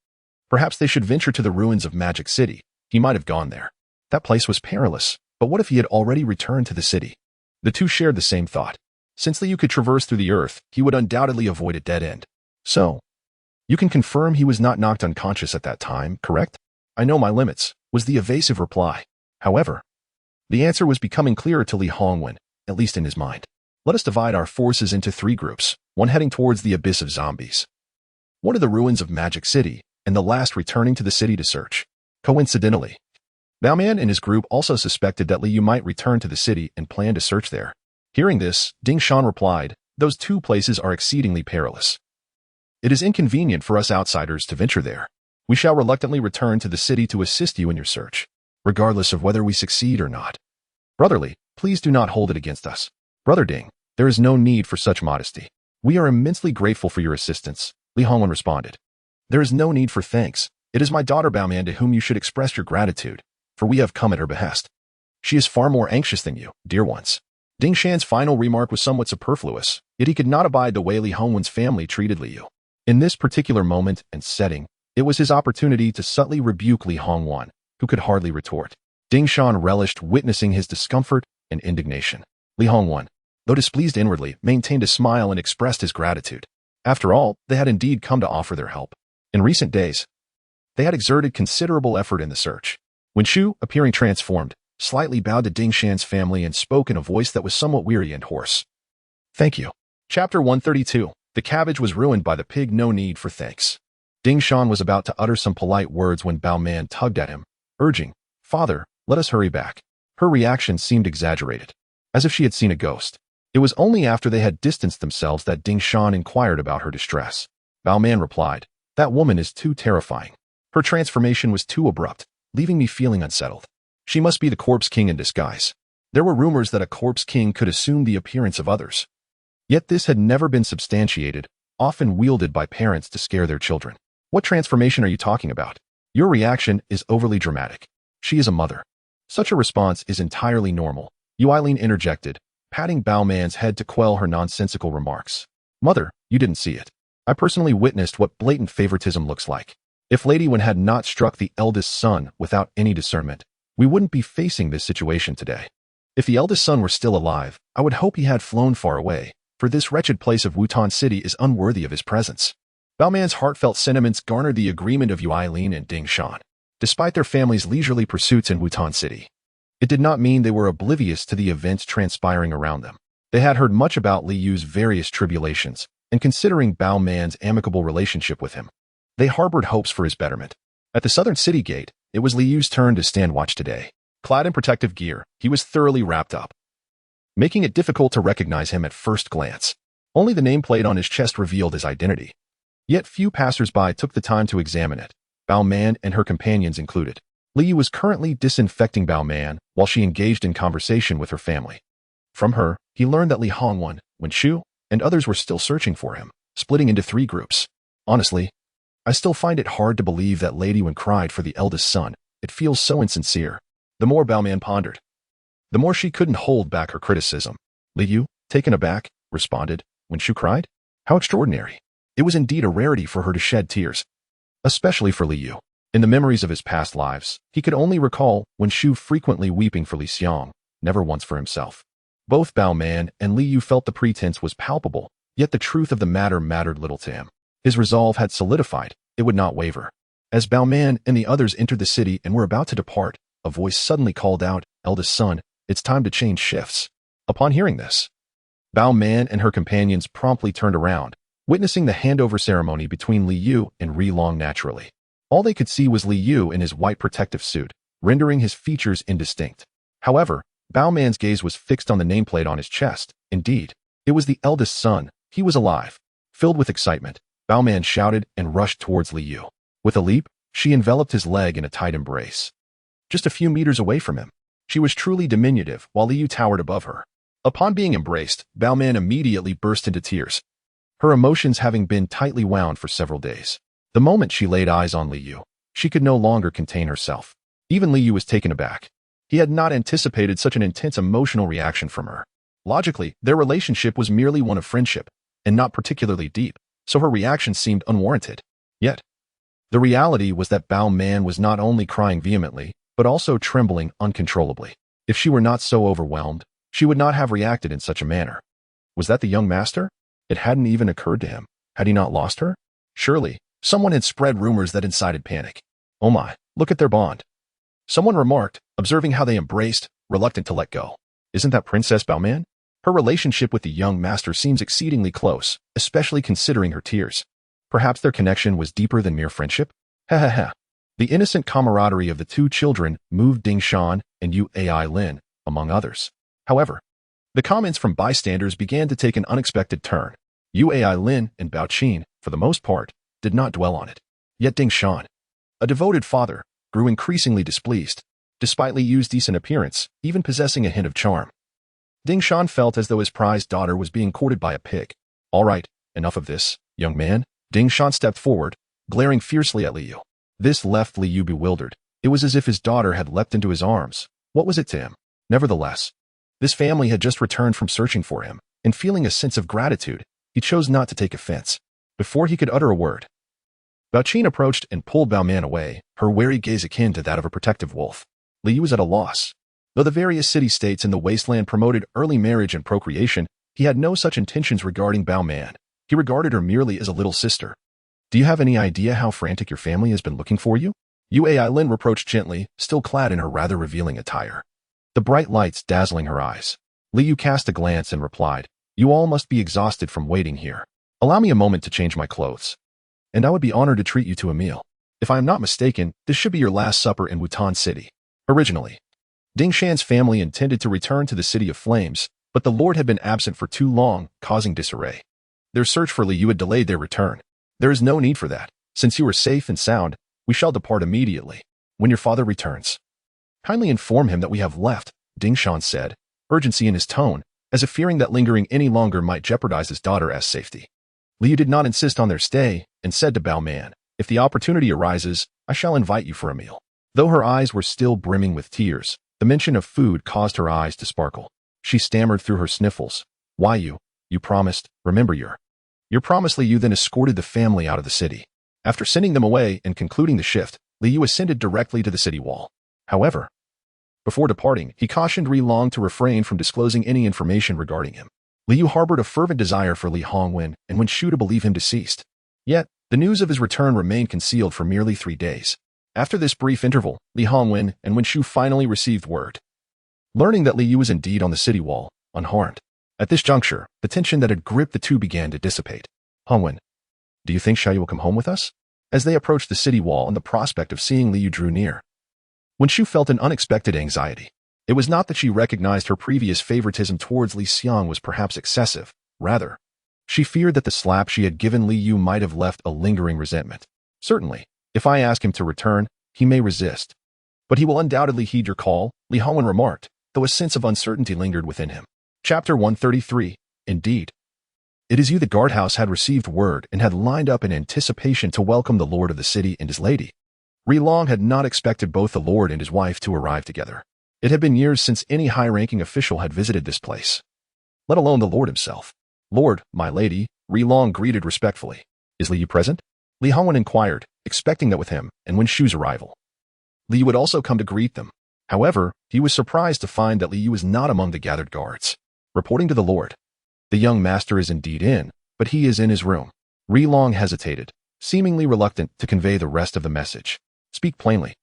Perhaps they should venture to the ruins of Magic City. He might have gone there. That place was perilous, but what if he had already returned to the city? The two shared the same thought. Since Liu could traverse through the earth, he would undoubtedly avoid a dead end. So, you can confirm he was not knocked unconscious at that time, correct? I know my limits, was the evasive reply. However, the answer was becoming clearer to Li Hongwen, at least in his mind. Let us divide our forces into 3 groups, one heading towards the abyss of zombies, one to the ruins of Magic City, and the last returning to the city to search. Coincidentally, Baoman and his group also suspected that Liu might return to the city and planned to search there. Hearing this, Ding Shan replied, those 2 places are exceedingly perilous. It is inconvenient for us outsiders to venture there. We shall reluctantly return to the city to assist you in your search, regardless of whether we succeed or not. Brotherly, please do not hold it against us. Brother Ding, there is no need for such modesty. We are immensely grateful for your assistance, Li Hongwen responded. There is no need for thanks. It is my daughter Baoman to whom you should express your gratitude, for we have come at her behest. She is far more anxious than you, dear ones. Ding Shan's final remark was somewhat superfluous, yet he could not abide the way Li Hongwen's family treated Liu. In this particular moment and setting, it was his opportunity to subtly rebuke Li Hongwen, who could hardly retort. Ding Shan relished witnessing his discomfort and indignation. Li Hongwan, though displeased inwardly, maintained a smile and expressed his gratitude. After all, they had indeed come to offer their help. In recent days, they had exerted considerable effort in the search. When Shu, appearing transformed, slightly bowed to Ding Shan's family and spoke in a voice that was somewhat weary and hoarse. Thank you. Chapter 132. The cabbage was ruined by the pig. No need for thanks. Ding Shan was about to utter some polite words when Bao Man tugged at him, urging, Father, let us hurry back. Her reaction seemed exaggerated, as if she had seen a ghost. It was only after they had distanced themselves that Ding Shan inquired about her distress. Bao Man replied, That woman is too terrifying. Her transformation was too abrupt, leaving me feeling unsettled. She must be the corpse king in disguise. There were rumors that a corpse king could assume the appearance of others. Yet this had never been substantiated, often wielded by parents to scare their children. What transformation are you talking about? Your reaction is overly dramatic. She is a mother. Such a response is entirely normal. Yuilin interjected, patting Bao Man's head to quell her nonsensical remarks. Mother, you didn't see it. I personally witnessed what blatant favoritism looks like. If Lady Wen had not struck the eldest son without any discernment, we wouldn't be facing this situation today. If the eldest son were still alive, I would hope he had flown far away, for this wretched place of Wutan City is unworthy of his presence. Bao Man's heartfelt sentiments garnered the agreement of Yuilin and Ding Shan. Despite their families' leisurely pursuits in Wutan City, it did not mean they were oblivious to the events transpiring around them. They had heard much about Li Yu's various tribulations, and considering Bao Man's amicable relationship with him, they harbored hopes for his betterment. At the southern city gate, it was Li Yu's turn to stand watch today. Clad in protective gear, he was thoroughly wrapped up, making it difficult to recognize him at first glance. Only the nameplate on his chest revealed his identity. Yet few passers-by took the time to examine it, Bao Man and her companions included. Li Yu was currently disinfecting Bao Man while she engaged in conversation with her family. From her, he learned that Li Hongwan, Wen Shu, and others were still searching for him, splitting into 3 groups. Honestly, I still find it hard to believe that Lady Wen cried for the eldest son. It feels so insincere. The more Bao Man pondered, the more she couldn't hold back her criticism. Li Yu, taken aback, responded, Wen Shu cried? How extraordinary. It was indeed a rarity for her to shed tears, especially for Li Yu. In the memories of his past lives, he could only recall Wen Shu frequently weeping for Li Xiang, never once for himself. Both Bao Man and Li Yu felt the pretense was palpable, yet the truth of the matter mattered little to him. His resolve had solidified, it would not waver. As Bao Man and the others entered the city and were about to depart, a voice suddenly called out, Eldest son, it's time to change shifts. Upon hearing this, Bao Man and her companions promptly turned around, witnessing the handover ceremony between Li Yu and Ri Long naturally. All they could see was Li Yu in his white protective suit, rendering his features indistinct. However, Bao Man's gaze was fixed on the nameplate on his chest. Indeed, it was the eldest son. He was alive. Filled with excitement, Bao Man shouted and rushed towards Li Yu. With a leap, she enveloped his leg in a tight embrace. Just a few meters away from him, she was truly diminutive while Li Yu towered above her. Upon being embraced, Bao Man immediately burst into tears, her emotions having been tightly wound for several days. The moment she laid eyes on Li Yu, she could no longer contain herself. Even Li Yu was taken aback. He had not anticipated such an intense emotional reaction from her. Logically, their relationship was merely one of friendship, and not particularly deep, so her reaction seemed unwarranted. Yet, the reality was that Bao Man was not only crying vehemently, but also trembling uncontrollably. If she were not so overwhelmed, she would not have reacted in such a manner. Was that the young master? It hadn't even occurred to him. Had he not lost her? Surely, someone had spread rumors that incited panic. Oh my, look at their bond. Someone remarked, observing how they embraced, reluctant to let go. Isn't that Princess Bao Man? Her relationship with the young master seems exceedingly close, especially considering her tears. Perhaps their connection was deeper than mere friendship? Ha ha ha. The innocent camaraderie of the 2 children moved Ding Shan and Yuilin, among others. However, the comments from bystanders began to take an unexpected turn. Yuilin and Bao Qin, for the most part, did not dwell on it. Yet Ding Shan, a devoted father, grew increasingly displeased, despite Li Yu's decent appearance, even possessing a hint of charm. Ding Shan felt as though his prized daughter was being courted by a pig. All right, enough of this, young man. Ding Shan stepped forward, glaring fiercely at Li Yu. This left Li Yu bewildered. It was as if his daughter had leapt into his arms. What was it to him? Nevertheless, this family had just returned from searching for him, and feeling a sense of gratitude, he chose not to take offense. Before he could utter a word, Bao Qin approached and pulled Bao Man away, her wary gaze akin to that of a protective wolf. Li Yu was at a loss. Though the various city-states in the wasteland promoted early marriage and procreation, he had no such intentions regarding Bao Man. He regarded her merely as a little sister. Do you have any idea how frantic your family has been looking for you? Ai Lin reproached gently, still clad in her rather revealing attire. The bright lights dazzling her eyes. Li Yu cast a glance and replied, You all must be exhausted from waiting here. Allow me a moment to change my clothes. And I would be honored to treat you to a meal. If I am not mistaken, this should be your last supper in Wutan City. Originally, Ding Shan's family intended to return to the City of Flames, but the Lord had been absent for too long, causing disarray. Their search for Li Yu had delayed their return. There is no need for that. Since you are safe and sound, we shall depart immediately. When your father returns, kindly inform him that we have left, Ding Shan said, urgency in his tone, as if fearing that lingering any longer might jeopardize his daughter's safety. Li Yu did not insist on their stay, and said to Bao Man, If the opportunity arises, I shall invite you for a meal. Though her eyes were still brimming with tears, the mention of food caused her eyes to sparkle. She stammered through her sniffles. Why you promised, remember your promise. Li Yu then escorted the family out of the city. After sending them away and concluding the shift, Li Yu ascended directly to the city wall. However, before departing, he cautioned Liang to refrain from disclosing any information regarding him. Li Yu harbored a fervent desire for Li Hongwen and Wenshu to believe him deceased. Yet, the news of his return remained concealed for merely 3 days. After this brief interval, Li Hongwen and Wenshu finally received word, learning that Li Yu was indeed on the city wall, unharmed. At this juncture, the tension that had gripped the two began to dissipate. Hongwen, do you think Xiaoyu will come home with us? As they approached the city wall and the prospect of seeing Li Yu drew near, Wenshu felt an unexpected anxiety. It was not that she recognized her previous favoritism towards Li Xiang was perhaps excessive. Rather, she feared that the slap she had given Li Yu might have left a lingering resentment. Certainly, if I ask him to return, he may resist. But he will undoubtedly heed your call, Li Hongwen remarked, though a sense of uncertainty lingered within him. Chapter 133. Indeed. It is you. The guardhouse had received word and had lined up in anticipation to welcome the lord of the city and his lady. Liang had not expected both the lord and his wife to arrive together. It had been years since any high-ranking official had visited this place, let alone the lord himself. Lord, my lady, Liang greeted respectfully. Is Li Yu present? Li Hongwen inquired, expecting that with him and Wenshu's arrival, Li Yu would also come to greet them. However, he was surprised to find that Li Yu was not among the gathered guards. Reporting to the lord, the young master is indeed in, but he is in his room. Liang hesitated, seemingly reluctant to convey the rest of the message. Speak plainly.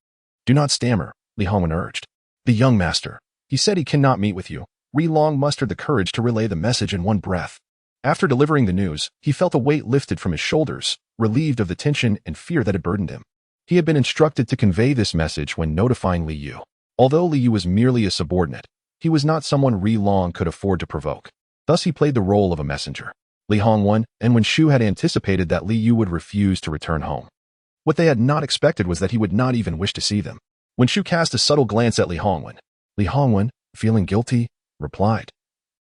Do not stammer, Li Hongwen urged. The young master. He said he cannot meet with you. Liang mustered the courage to relay the message in one breath. After delivering the news, he felt a weight lifted from his shoulders, relieved of the tension and fear that had burdened him. He had been instructed to convey this message when notifying Li Yu. Although Li Yu was merely a subordinate, he was not someone Liang could afford to provoke. Thus he played the role of a messenger. Li Hongwen and Wenshu had anticipated that Li Yu would refuse to return home. What they had not expected was that he would not even wish to see them. Wenshu cast a subtle glance at Li Hongwen. Li Hongwen, feeling guilty, replied,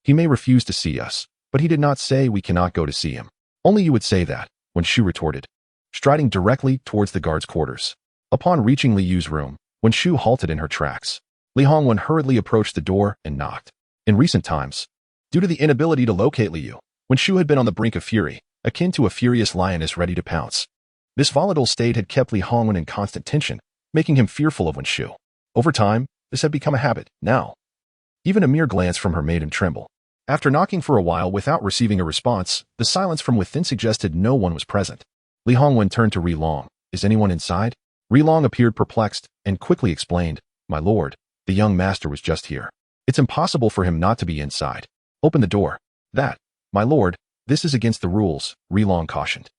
He may refuse to see us, but he did not say we cannot go to see him. Only you would say that, Wenshu retorted, striding directly towards the guard's quarters. Upon reaching Li Yu's room, Wenshu halted in her tracks. Li Hongwen hurriedly approached the door and knocked. In recent times, due to the inability to locate Li Yu, Wenshu had been on the brink of fury, akin to a furious lioness ready to pounce. This volatile state had kept Li Hongwen in constant tension, making him fearful of Wenshu. Over time, this had become a habit. Now, even a mere glance from her made him tremble. After knocking for a while without receiving a response, the silence from within suggested no one was present. Li Hongwen turned to Liang. Is anyone inside? Liang appeared perplexed and quickly explained, My lord, the young master was just here. It's impossible for him not to be inside. Open the door. That, my lord, this is against the rules, Liang cautioned.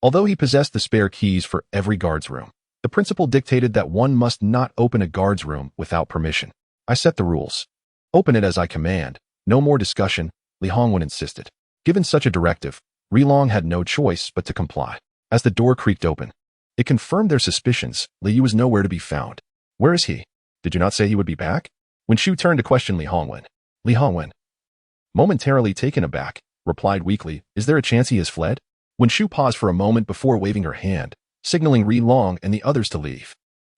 Although he possessed the spare keys for every guard's room, the principle dictated that one must not open a guard's room without permission. I set the rules. Open it as I command. No more discussion, Li Hongwen insisted. Given such a directive, Liang had no choice but to comply. As the door creaked open, it confirmed their suspicions. Li Yu was nowhere to be found. Where is he? Did you not say he would be back? Wenshu turned to question Li Hongwen. Li Hongwen, momentarily taken aback, replied weakly, Is there a chance he has fled? Wenshu paused for a moment before waving her hand, signaling Liang and the others to leave.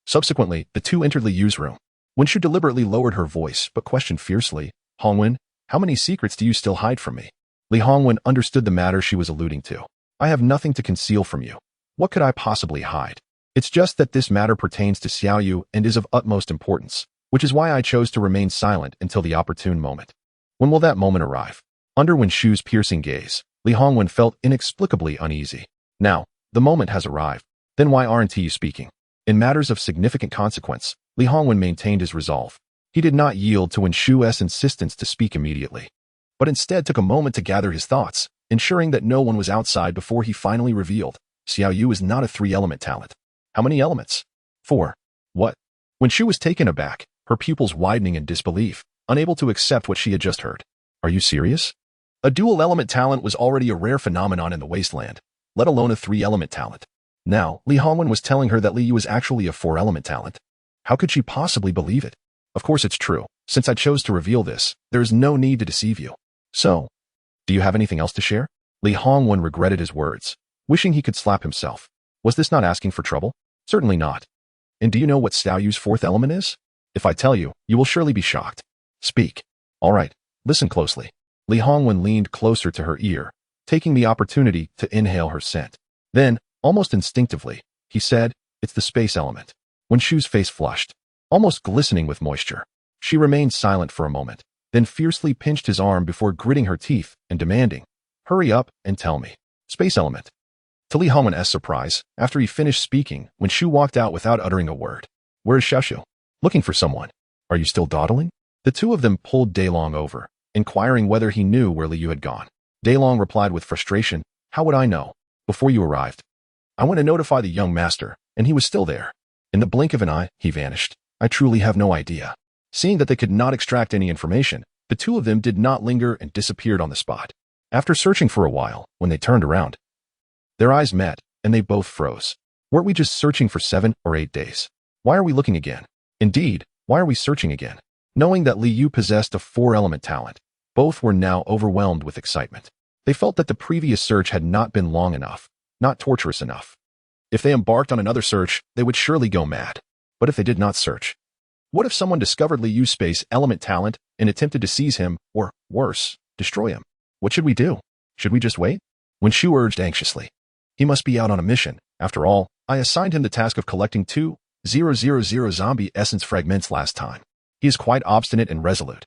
Subsequently, the two entered Li Yu's room. Wenshu deliberately lowered her voice but questioned fiercely, Hongwen, how many secrets do you still hide from me? Li Hongwen understood the matter she was alluding to. I have nothing to conceal from you. What could I possibly hide? It's just that this matter pertains to Xiaoyu and is of utmost importance. which is why I chose to remain silent until the opportune moment. When will that moment arrive? Under Wen Shu's piercing gaze, Li Hongwen felt inexplicably uneasy. Now, the moment has arrived. Then why aren't you speaking? In matters of significant consequence, Li Hongwen maintained his resolve. He did not yield to Wen Shu's insistence to speak immediately, but instead took a moment to gather his thoughts, ensuring that no one was outside before he finally revealed, Xiao Yu is not a 3-element talent. How many elements? 4. What? Wen Shu was taken aback, her pupils widening in disbelief, unable to accept what she had just heard. Are you serious? A dual-element talent was already a rare phenomenon in the wasteland, let alone a 3-element talent. Now, Li Hongwen was telling her that Li Yu was actually a 4-element talent. How could she possibly believe it? Of course it's true. Since I chose to reveal this, there is no need to deceive you. So, do you have anything else to share? Li Hongwen regretted his words, wishing he could slap himself. Was this not asking for trouble? Certainly not. And do you know what Xiao Yu's 4th element is? If I tell you, you will surely be shocked. Speak. All right, listen closely. Li Hongwen leaned closer to her ear, taking the opportunity to inhale her scent. Then, almost instinctively, he said, it's the space element. Wen Shu's face flushed, almost glistening with moisture. She remained silent for a moment, then fiercely pinched his arm before gritting her teeth and demanding, hurry up and tell me. Space element. To Li Hongwen's surprise, after he finished speaking, Wen Shu walked out without uttering a word. Where is Xiaoshu? Looking for someone. Are you still dawdling? The two of them pulled Dailong over, inquiring whether he knew where Li Yu had gone. Dailong replied with frustration, how would I know? Before you arrived. I went to notify the young master, and he was still there. In the blink of an eye, he vanished. I truly have no idea. Seeing that they could not extract any information, the two of them did not linger and disappeared on the spot. After searching for a while, when they turned around, their eyes met, and they both froze. Weren't we just searching for 7 or 8 days? Why are we looking again? Indeed, why are we searching again? Knowing that Li Yu possessed a 4-element talent, both were now overwhelmed with excitement. They felt that the previous search had not been long enough, not torturous enough. If they embarked on another search, they would surely go mad. But if they did not search? What if someone discovered Li Yu's space element talent and attempted to seize him, or, worse, destroy him? What should we do? Should we just wait? Wen Shu urged anxiously. He must be out on a mission. After all, I assigned him the task of collecting 2,000 zombie essence fragments last time. He is quite obstinate and resolute,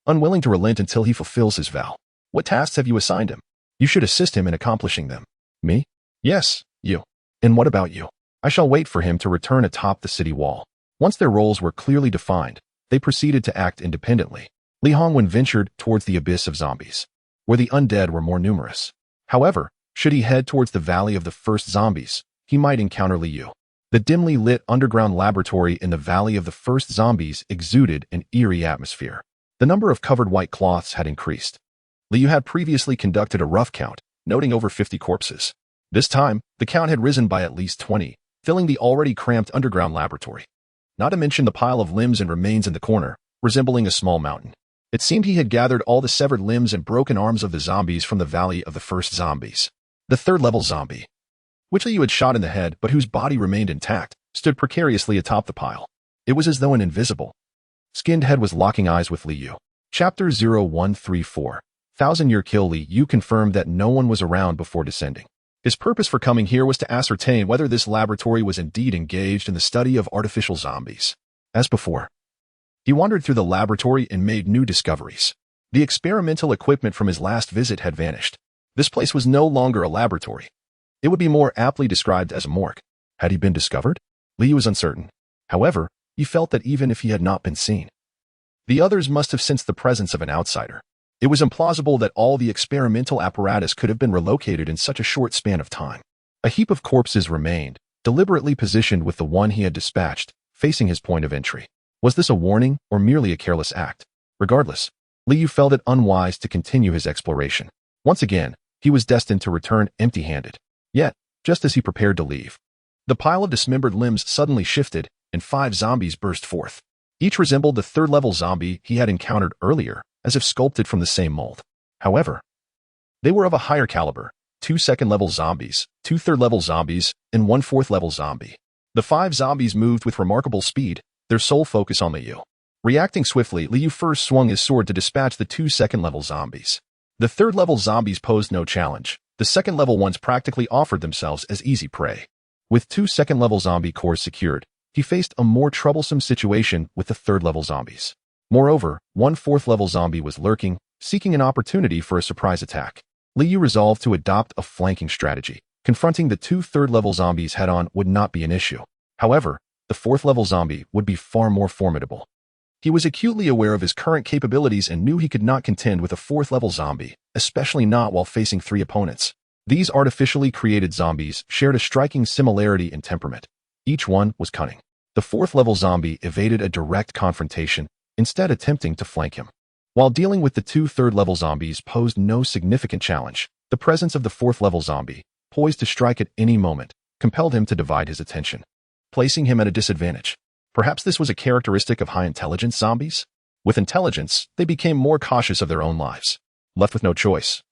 unwilling to relent until he fulfills his vow. What tasks have you assigned him? You should assist him in accomplishing them. Me? Yes, you. And what about you? I shall wait for him to return atop the city wall. Once their roles were clearly defined, they proceeded to act independently. Li Hongwen ventured towards the abyss of zombies, where the undead were more numerous. However, should he head towards the valley of the first zombies, he might encounter Li Yu. The dimly lit underground laboratory in the valley of the first zombies exuded an eerie atmosphere. The number of covered white cloths had increased. Li Yu had previously conducted a rough count, noting over 50 corpses. This time, the count had risen by at least 20, filling the already cramped underground laboratory. Not to mention the pile of limbs and remains in the corner, resembling a small mountain. It seemed he had gathered all the severed limbs and broken arms of the zombies from the valley of the first zombies. The 3rd-level zombie, which Li Yu had shot in the head but whose body remained intact, stood precariously atop the pile. It was as though an invisible, skinned head was locking eyes with Li Yu. Chapter 0134. 1000-Year Kill. Li Yu confirmed that no one was around before descending. His purpose for coming here was to ascertain whether this laboratory was indeed engaged in the study of artificial zombies. As before, he wandered through the laboratory and made new discoveries. The experimental equipment from his last visit had vanished. This place was no longer a laboratory. It would be more aptly described as a morgue. Had he been discovered? Li Yu was uncertain. However, he felt that even if he had not been seen, the others must have sensed the presence of an outsider. It was implausible that all the experimental apparatus could have been relocated in such a short span of time. A heap of corpses remained, deliberately positioned with the one he had dispatched, facing his point of entry. Was this a warning or merely a careless act? Regardless, Li Yu felt it unwise to continue his exploration. Once again, he was destined to return empty-handed. Yet, just as he prepared to leave, the pile of dismembered limbs suddenly shifted, and 5 zombies burst forth. Each resembled the 3rd-level zombie he had encountered earlier, as if sculpted from the same mold. However, they were of a higher caliber, 2 2nd-level zombies, 2 3rd-level zombies, and 1 4th-level zombie. The 5 zombies moved with remarkable speed, their sole focus on Li Yu. Reacting swiftly, Li Yu first swung his sword to dispatch the 2 2nd-level zombies. The 3rd-level zombies posed no challenge. The 2nd-level ones practically offered themselves as easy prey. With 2 2nd-level zombie cores secured, he faced a more troublesome situation with the third-level zombies. Moreover, one fourth-level zombie was lurking, seeking an opportunity for a surprise attack. Liu resolved to adopt a flanking strategy. Confronting the two third-level zombies head-on would not be an issue. However, the fourth-level zombie would be far more formidable. He was acutely aware of his current capabilities and knew he could not contend with a fourth-level zombie, especially not while facing 3 opponents. These artificially created zombies shared a striking similarity in temperament. Each one was cunning. The fourth-level zombie evaded a direct confrontation, instead attempting to flank him. While dealing with the two third-level zombies posed no significant challenge, the presence of the fourth-level zombie, poised to strike at any moment, compelled him to divide his attention, placing him at a disadvantage. Perhaps this was a characteristic of high-intelligence zombies? With intelligence, they became more cautious of their own lives. Left with no choice,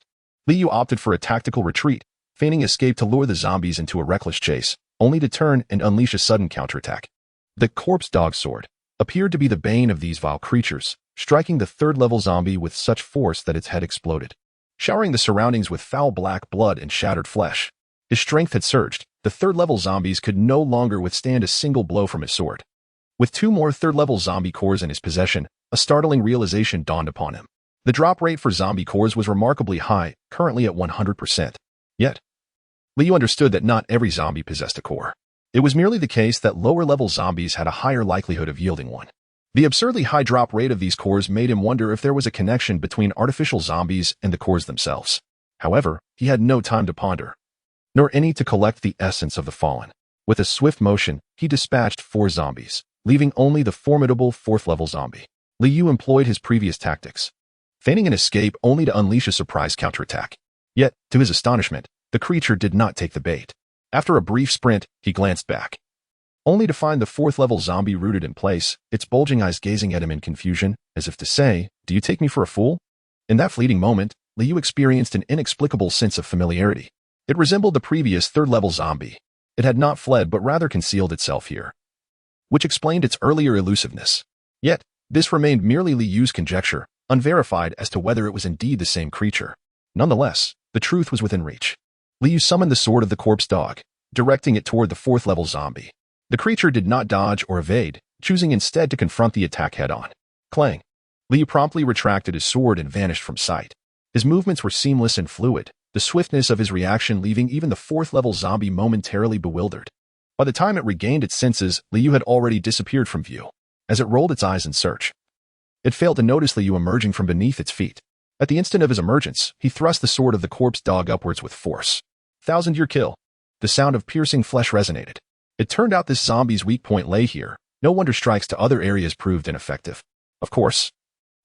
Liu opted for a tactical retreat, feigning escape to lure the zombies into a reckless chase, only to turn and unleash a sudden counterattack. The corpse dog sword appeared to be the bane of these vile creatures, striking the third-level zombie with such force that its head exploded, showering the surroundings with foul black blood and shattered flesh. His strength had surged. The third-level zombies could no longer withstand a single blow from his sword. With 2 more third-level zombie cores in his possession, a startling realization dawned upon him. The drop rate for zombie cores was remarkably high, currently at 100%. Yet, Liu understood that not every zombie possessed a core. It was merely the case that lower-level zombies had a higher likelihood of yielding one. The absurdly high drop rate of these cores made him wonder if there was a connection between artificial zombies and the cores themselves. However, he had no time to ponder, nor any to collect the essence of the fallen. With a swift motion, he dispatched 4 zombies, leaving only the formidable 4th-level zombie. Liu employed his previous tactics, feigning an escape only to unleash a surprise counterattack. Yet, to his astonishment, the creature did not take the bait. After a brief sprint, he glanced back, only to find the 4th-level zombie rooted in place, its bulging eyes gazing at him in confusion, as if to say, "Do you take me for a fool?" In that fleeting moment, Liu experienced an inexplicable sense of familiarity. It resembled the previous 3rd-level zombie. It had not fled but rather concealed itself here, which explained its earlier elusiveness. Yet, this remained merely Liu's conjecture, unverified as to whether it was indeed the same creature. Nonetheless, the truth was within reach. Liu summoned the sword of the corpse dog, directing it toward the 4th-level zombie. The creature did not dodge or evade, choosing instead to confront the attack head-on. Clang! Liu promptly retracted his sword and vanished from sight. His movements were seamless and fluid, the swiftness of his reaction leaving even the 4th-level zombie momentarily bewildered. By the time it regained its senses, Liu had already disappeared from view. As it rolled its eyes in search, it failed to notice Liu emerging from beneath its feet. At the instant of his emergence, he thrust the sword of the corpse dog upwards with force. 1,000-year kill. The sound of piercing flesh resonated. It turned out this zombie's weak point lay here. No wonder strikes to other areas proved ineffective. Of course,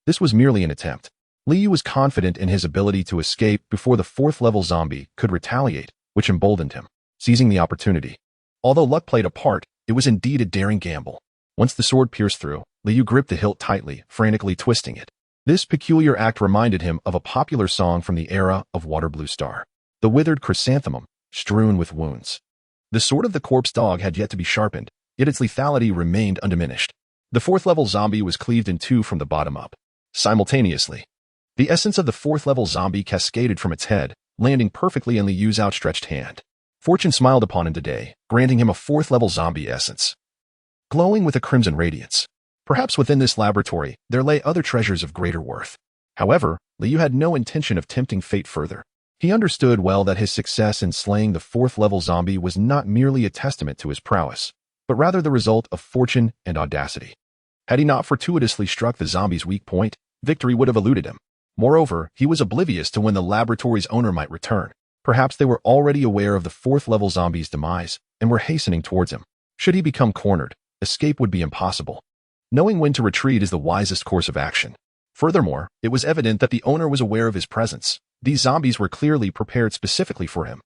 this was merely an attempt. Liu was confident in his ability to escape before the 4th-level zombie could retaliate, which emboldened him, seizing the opportunity. Although luck played a part, it was indeed a daring gamble. Once the sword pierced through, Liu gripped the hilt tightly, frantically twisting it. This peculiar act reminded him of a popular song from the era of Waterblue Star, the withered chrysanthemum, strewn with wounds. The sword of the corpse dog had yet to be sharpened, yet its lethality remained undiminished. The 4th-level zombie was cleaved in 2 from the bottom up. Simultaneously, the essence of the 4th-level zombie cascaded from its head, landing perfectly in Liu's outstretched hand. Fortune smiled upon him today, granting him a 4th-level zombie essence, glowing with a crimson radiance. Perhaps within this laboratory, there lay other treasures of greater worth. However, Liu had no intention of tempting fate further. He understood well that his success in slaying the 4th-level zombie was not merely a testament to his prowess, but rather the result of fortune and audacity. Had he not fortuitously struck the zombie's weak point, victory would have eluded him. Moreover, he was oblivious to when the laboratory's owner might return. Perhaps they were already aware of the 4th-level zombie's demise and were hastening towards him. Should he become cornered, escape would be impossible. Knowing when to retreat is the wisest course of action. Furthermore, it was evident that the owner was aware of his presence. These zombies were clearly prepared specifically for him.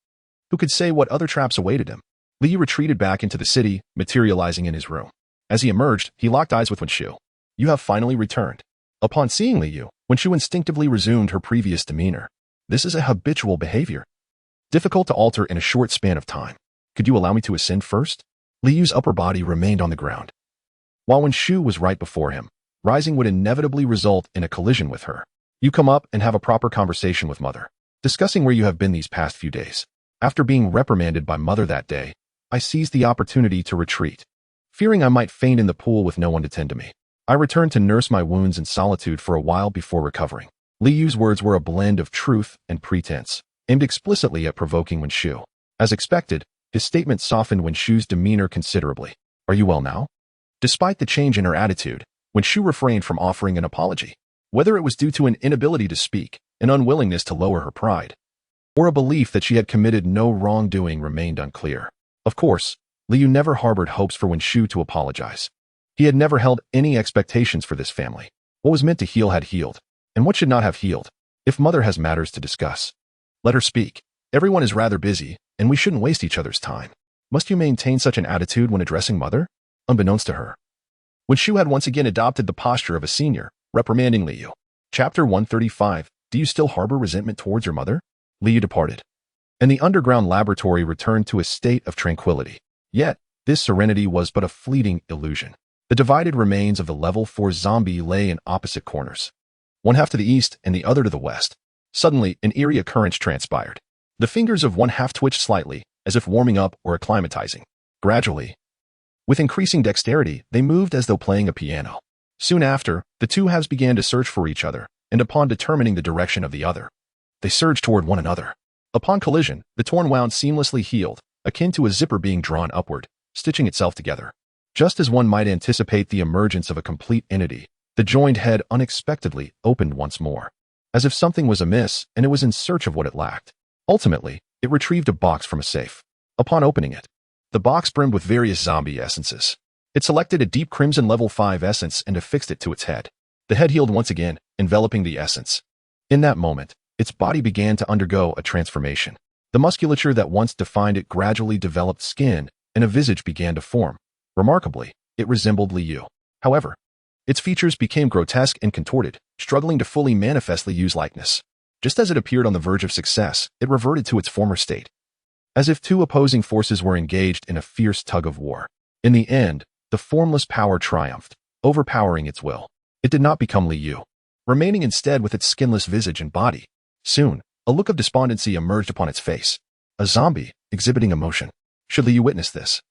Who could say what other traps awaited him? Liu retreated back into the city, materializing in his room. As he emerged, he locked eyes with Wenshu. "You have finally returned." Upon seeing Liu, Wenshu instinctively resumed her previous demeanor. This is a habitual behavior, difficult to alter in a short span of time. Could you allow me to ascend first? Liu's upper body remained on the ground, while Wenshu was right before him. Rising would inevitably result in a collision with her. "You come up and have a proper conversation with Mother, discussing where you have been these past few days." After being reprimanded by Mother that day, I seized the opportunity to retreat, fearing I might faint in the pool with no one to tend to me. I returned to nurse my wounds in solitude for a while before recovering. Liyu's words were a blend of truth and pretense, aimed explicitly at provoking Wen Shu. As expected, his statement softened Wen Shu's demeanor considerably. Are you well now? Despite the change in her attitude, Wen Shu refrained from offering an apology. Whether it was due to an inability to speak, an unwillingness to lower her pride, or a belief that she had committed no wrongdoing remained unclear. Of course, Liu never harbored hopes for Wen Shu to apologize. He had never held any expectations for this family. What was meant to heal had healed, and what should not have healed? If mother has matters to discuss, let her speak. Everyone is rather busy, and we shouldn't waste each other's time. Must you maintain such an attitude when addressing mother? Unbeknownst to her, Wen Shu had once again adopted the posture of a senior, reprimanding Liu. Chapter 135. Do you still harbor resentment towards your mother? Liu departed, and the underground laboratory returned to a state of tranquility. Yet, this serenity was but a fleeting illusion. The divided remains of the level 4 zombie lay in opposite corners, one half to the east and the other to the west. Suddenly, an eerie occurrence transpired. The fingers of one half twitched slightly, as if warming up or acclimatizing. Gradually, with increasing dexterity, they moved as though playing a piano. Soon after, the two halves began to search for each other, and upon determining the direction of the other, they surged toward one another. Upon collision, the torn wound seamlessly healed, akin to a zipper being drawn upward, stitching itself together. Just as one might anticipate the emergence of a complete entity, the joined head unexpectedly opened once more, as if something was amiss and it was in search of what it lacked. Ultimately, it retrieved a box from a safe. Upon opening it, the box brimmed with various zombie essences. It selected a deep crimson level 5 essence and affixed it to its head. The head healed once again, enveloping the essence. In that moment, its body began to undergo a transformation. The musculature that once defined it gradually developed skin, and a visage began to form. Remarkably, it resembled Liu. However, its features became grotesque and contorted, struggling to fully manifest Liu's likeness. Just as it appeared on the verge of success, it reverted to its former state, as if two opposing forces were engaged in a fierce tug-of-war. In the end, the formless power triumphed, overpowering its will. It did not become Liu, remaining instead with its skinless visage and body. Soon, a look of despondency emerged upon its face. A zombie, exhibiting emotion. Should Liu witness this,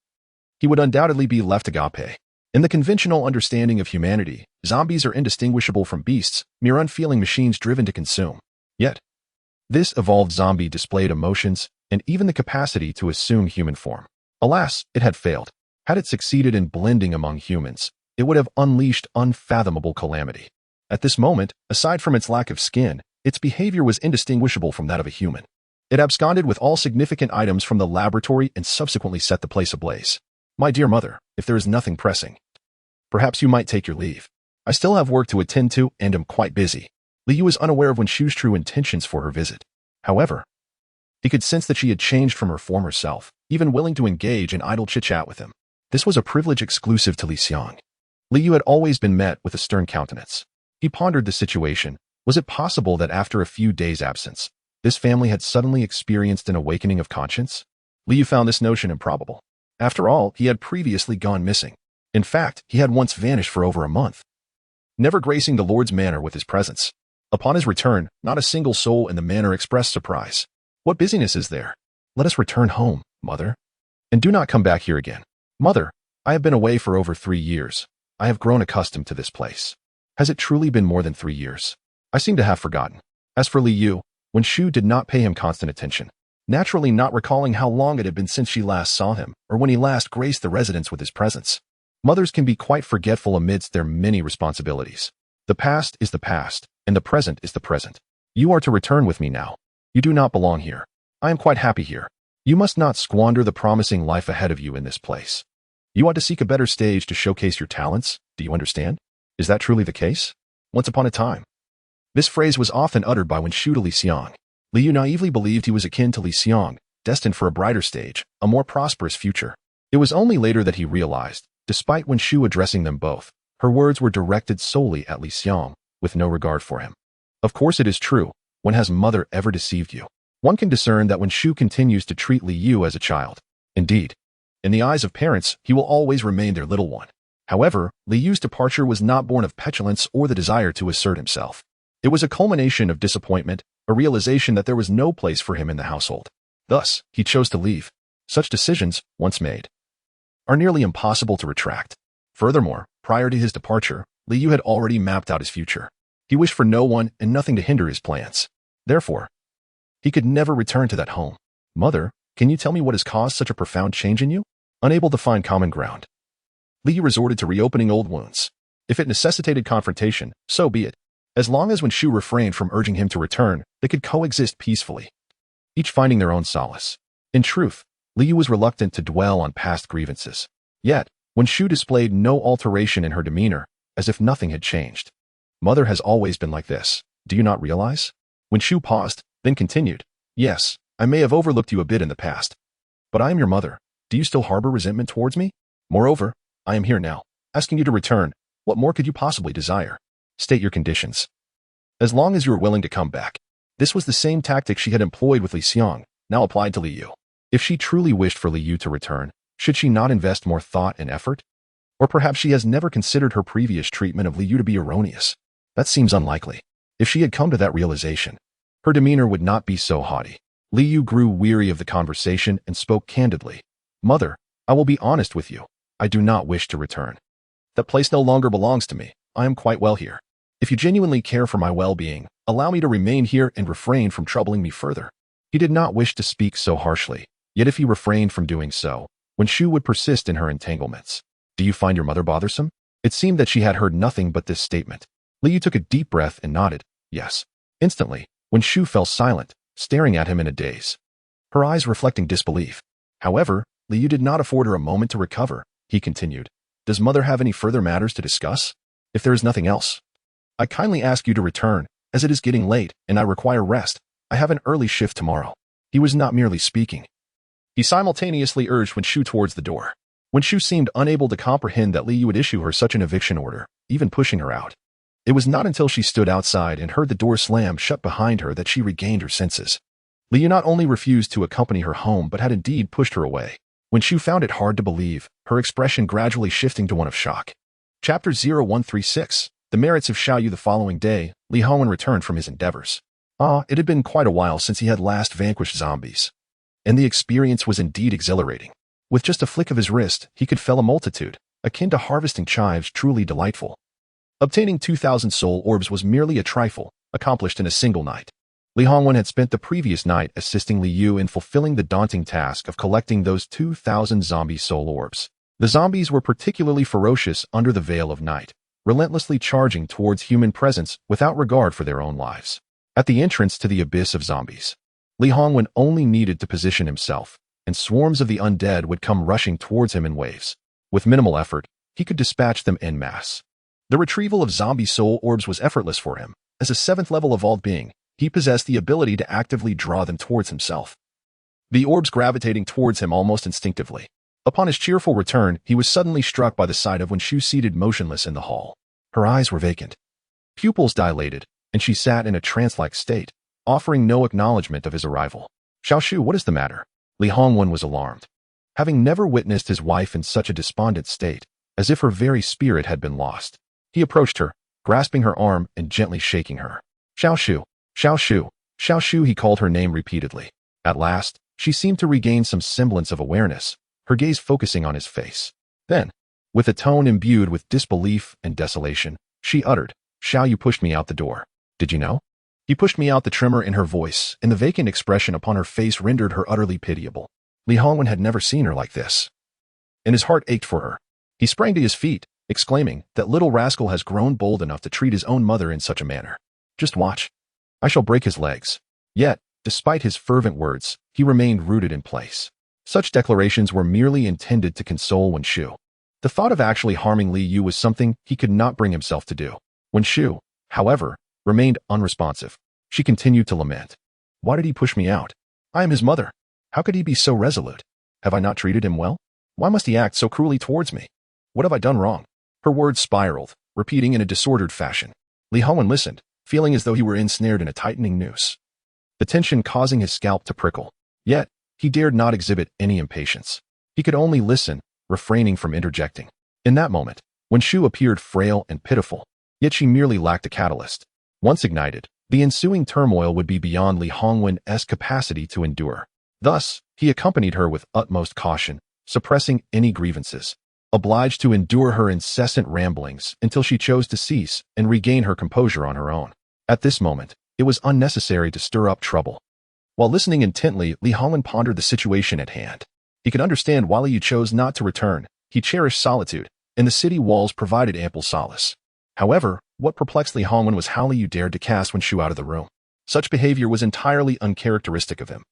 he would undoubtedly be left agape. In the conventional understanding of humanity, zombies are indistinguishable from beasts, mere unfeeling machines driven to consume. Yet, this evolved zombie displayed emotions and even the capacity to assume human form. Alas, it had failed. Had it succeeded in blending among humans, it would have unleashed unfathomable calamity. At this moment, aside from its lack of skin, its behavior was indistinguishable from that of a human. It absconded with all significant items from the laboratory and subsequently set the place ablaze. My dear mother, if there is nothing pressing, perhaps you might take your leave. I still have work to attend to and am quite busy. Liu was unaware of Wen Shu's true intentions for her visit. However, he could sense that she had changed from her former self, even willing to engage in idle chit-chat with him. This was a privilege exclusive to Liang. Liu had always been met with a stern countenance. He pondered the situation. Was it possible that after a few days' absence, this family had suddenly experienced an awakening of conscience? Liu found this notion improbable. After all, he had previously gone missing. In fact, he had once vanished for over a month, never gracing the Lord's manor with his presence. Upon his return, not a single soul in the manor expressed surprise. What busyness is there? Let us return home, mother, and do not come back here again. Mother, I have been away for over 3 years. I have grown accustomed to this place. Has it truly been more than 3 years? I seem to have forgotten. As for Liu, Wen Shu did not pay him constant attention, naturally not recalling how long it had been since she last saw him or when he last graced the residence with his presence. Mothers can be quite forgetful amidst their many responsibilities. The past is the past, and the present is the present. You are to return with me now. You do not belong here. I am quite happy here. You must not squander the promising life ahead of you in this place. You ought to seek a better stage to showcase your talents. Do you understand? Is that truly the case? Once upon a time. This phrase was often uttered by Wen Shu to Liang. Liu naively believed he was akin to Liang, destined for a brighter stage, a more prosperous future. It was only later that he realized, despite Wen Shu addressing them both, her words were directed solely at Liang, with no regard for him. Of course it is true. When has mother ever deceived you? One can discern that Wen Shu continues to treat Liu as a child. Indeed, in the eyes of parents, he will always remain their little one. However, Liu's departure was not born of petulance or the desire to assert himself. It was a culmination of disappointment, a realization that there was no place for him in the household. Thus, he chose to leave. Such decisions, once made, are nearly impossible to retract. Furthermore, prior to his departure, Liu had already mapped out his future. He wished for no one and nothing to hinder his plans. Therefore, he could never return to that home. Mother, can you tell me what has caused such a profound change in you? Unable to find common ground, Liu resorted to reopening old wounds. If it necessitated confrontation, so be it. As long as Wen Shu refrained from urging him to return, they could coexist peacefully, each finding their own solace. In truth, Liu was reluctant to dwell on past grievances. Yet, Wen Shu displayed no alteration in her demeanor, as if nothing had changed. Mother has always been like this, do you not realize? Wen Shu paused, then continued. Yes, I may have overlooked you a bit in the past. But I am your mother. Do you still harbor resentment towards me? Moreover, I am here now, asking you to return. What more could you possibly desire? State your conditions. As long as you are willing to come back. This was the same tactic she had employed with Li Xiang, now applied to Liu. If she truly wished for Liu to return, should she not invest more thought and effort? Or perhaps she has never considered her previous treatment of Liu to be erroneous. That seems unlikely. If she had come to that realization, her demeanor would not be so haughty. Liu grew weary of the conversation and spoke candidly. Mother, I will be honest with you. I do not wish to return. That place no longer belongs to me. I am quite well here. If you genuinely care for my well-being, allow me to remain here and refrain from troubling me further. He did not wish to speak so harshly, yet if he refrained from doing so, Wen Shu would persist in her entanglements. Do you find your mother bothersome? It seemed that she had heard nothing but this statement. Liu took a deep breath and nodded, yes. Instantly, Wen Shu fell silent, staring at him in a daze, her eyes reflecting disbelief. However, Liu did not afford her a moment to recover. He continued, does mother have any further matters to discuss? If there is nothing else, I kindly ask you to return, as it is getting late and I require rest. I have an early shift tomorrow. He was not merely speaking. He simultaneously urged Wen Shu towards the door. Wen Shu seemed unable to comprehend that Liu would issue her such an eviction order, even pushing her out. It was not until she stood outside and heard the door slam shut behind her that she regained her senses. Liu not only refused to accompany her home but had indeed pushed her away. Wen Shu found it hard to believe, her expression gradually shifting to one of shock. Chapter 0136, The Merits of Xiaoyu. The following day, Li Hongwen returned from his endeavors. It had been quite a while since he had last vanquished zombies. And the experience was indeed exhilarating. With just a flick of his wrist, he could fell a multitude, akin to harvesting chives, truly delightful. Obtaining 2,000 soul orbs was merely a trifle, accomplished in a single night. Li Hongwen had spent the previous night assisting Liu in fulfilling the daunting task of collecting those 2,000 zombie soul orbs. The zombies were particularly ferocious under the veil of night, relentlessly charging towards human presence without regard for their own lives. At the entrance to the abyss of zombies, Li Hongwen only needed to position himself, and swarms of the undead would come rushing towards him in waves. With minimal effort, he could dispatch them en masse. The retrieval of zombie soul orbs was effortless for him. As a 7th-level evolved being, he possessed the ability to actively draw them towards himself, the orbs gravitating towards him almost instinctively. Upon his cheerful return, he was suddenly struck by the sight of Wen Shu seated motionless in the hall. Her eyes were vacant, pupils dilated, and she sat in a trance-like state, offering no acknowledgement of his arrival. Xiaoshu, what is the matter? Li Hongwen was alarmed. Having never witnessed his wife in such a despondent state, as if her very spirit had been lost, he approached her, grasping her arm and gently shaking her. Xiaoshu, Xiaoshu, Xiaoshu, he called her name repeatedly. At last, she seemed to regain some semblance of awareness, her gaze focusing on his face. Then, with a tone imbued with disbelief and desolation, she uttered, Xiaoyu pushed me out the door. Did you know? He pushed me out. The tremor in her voice and the vacant expression upon her face rendered her utterly pitiable. Li Hongwen had never seen her like this, and his heart ached for her. He sprang to his feet, exclaiming, that little rascal has grown bold enough to treat his own mother in such a manner. Just watch. I shall break his legs. Yet, despite his fervent words, he remained rooted in place. Such declarations were merely intended to console Wen Shu. The thought of actually harming Liu was something he could not bring himself to do. Wen Shu, however, remained unresponsive. She continued to lament. Why did he push me out? I am his mother. How could he be so resolute? Have I not treated him well? Why must he act so cruelly towards me? What have I done wrong? Her words spiraled, repeating in a disordered fashion. Li Hongwen listened, feeling as though he were ensnared in a tightening noose, the tension causing his scalp to prickle. Yet, he dared not exhibit any impatience. He could only listen, refraining from interjecting. In that moment, Wen Shu appeared frail and pitiful, yet she merely lacked a catalyst. Once ignited, the ensuing turmoil would be beyond Li Hongwen's capacity to endure. Thus, he accompanied her with utmost caution, suppressing any grievances, obliged to endure her incessant ramblings until she chose to cease and regain her composure on her own. At this moment, it was unnecessary to stir up trouble. While listening intently, Li Hongwen pondered the situation at hand. He could understand why Liu chose not to return. He cherished solitude, and the city walls provided ample solace. However, what perplexed Li Hongwen was how Liu dared to cast Shu out of the room. Such behavior was entirely uncharacteristic of him,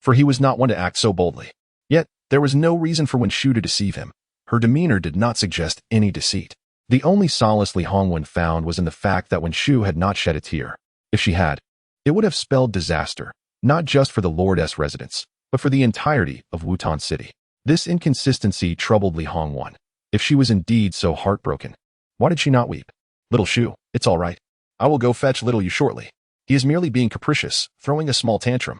for he was not one to act so boldly. Yet, there was no reason for Shu to deceive him. Her demeanor did not suggest any deceit. The only solace Li Hongwen found was in the fact that Shu had not shed a tear. If she had, it would have spelled disaster, not just for the Lord's residence, but for the entirety of Wutan City. This inconsistency troubled Li Hongwen. If she was indeed so heartbroken, why did she not weep? Little Shu, it's all right. I will go fetch little Yu shortly. He is merely being capricious, throwing a small tantrum.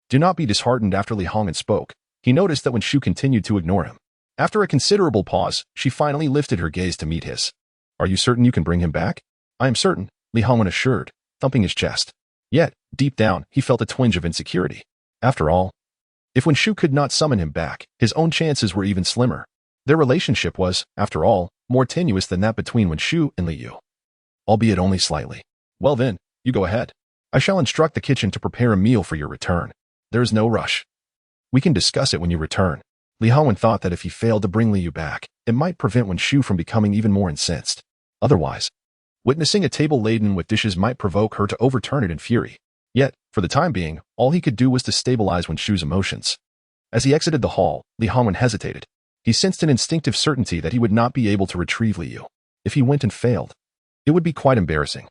Do not be disheartened. After Li Hongwen spoke, he noticed that Shu continued to ignore him. After a considerable pause, she finally lifted her gaze to meet his. Are you certain you can bring him back? I am certain, Li Hongwen assured, thumping his chest. Yet, deep down, he felt a twinge of insecurity. After all, if Shu could not summon him back, his own chances were even slimmer. Their relationship was, after all, more tenuous than that between Shu and Liu, albeit only slightly. Well then, you go ahead. I shall instruct the kitchen to prepare a meal for your return. There is no rush. We can discuss it when you return. Li Hongwen thought that if he failed to bring Liu back, it might prevent Shu from becoming even more incensed. Otherwise, witnessing a table laden with dishes might provoke her to overturn it in fury. Yet, for the time being, all he could do was to stabilize Shu's emotions. As he exited the hall, Li Hongwen hesitated. He sensed an instinctive certainty that he would not be able to retrieve Liu. If he went and failed, it would be quite embarrassing.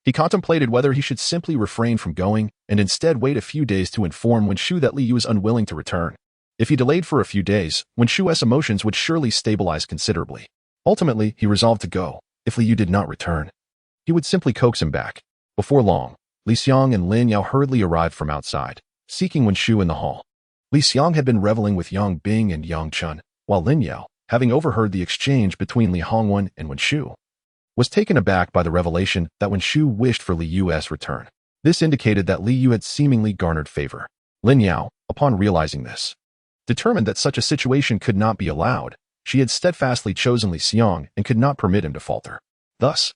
He contemplated whether he should simply refrain from going and instead wait a few days to inform Shu that Liu was unwilling to return. If he delayed for a few days, Shu's emotions would surely stabilize considerably. Ultimately, he resolved to go. If Liu did not return, he would simply coax him back. Before long, Li Xiang and Lin Yao hurriedly arrived from outside, seeking Shu in the hall. Li Xiang had been reveling with Yang Bing and Yang Chun, while Lin Yao, having overheard the exchange between Li Hongwen and Shu, was taken aback by the revelation that Shu wished for Liu's return. This indicated that Liu had seemingly garnered favor. Lin Yao, upon realizing this, determined that such a situation could not be allowed. She had steadfastly chosen Li Xiang and could not permit him to falter. Thus,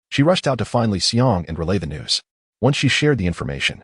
she rushed out to find Li Xiang and relay the news. Once she shared the information,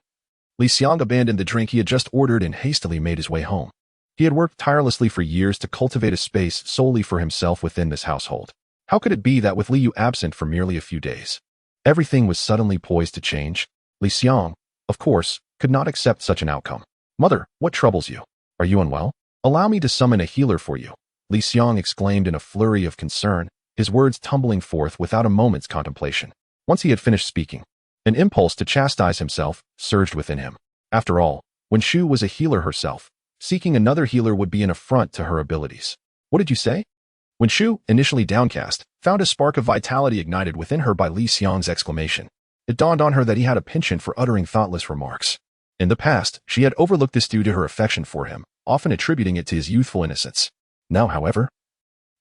Li Xiang abandoned the drink he had just ordered and hastily made his way home. He had worked tirelessly for years to cultivate a space solely for himself within this household. How could it be that with Liu absent for merely a few days, everything was suddenly poised to change? Li Xiang, of course, could not accept such an outcome. Mother, what troubles you? Are you unwell? Allow me to summon a healer for you, Li Xiang exclaimed in a flurry of concern, his words tumbling forth without a moment's contemplation. Once he had finished speaking, an impulse to chastise himself surged within him. After all, Shu was a healer herself. Seeking another healer would be an affront to her abilities. What did you say? Shu, initially downcast, found a spark of vitality ignited within her by Li Xiang's exclamation. It dawned on her that he had a penchant for uttering thoughtless remarks. In the past, she had overlooked this due to her affection for him, often attributing it to his youthful innocence. Now, however,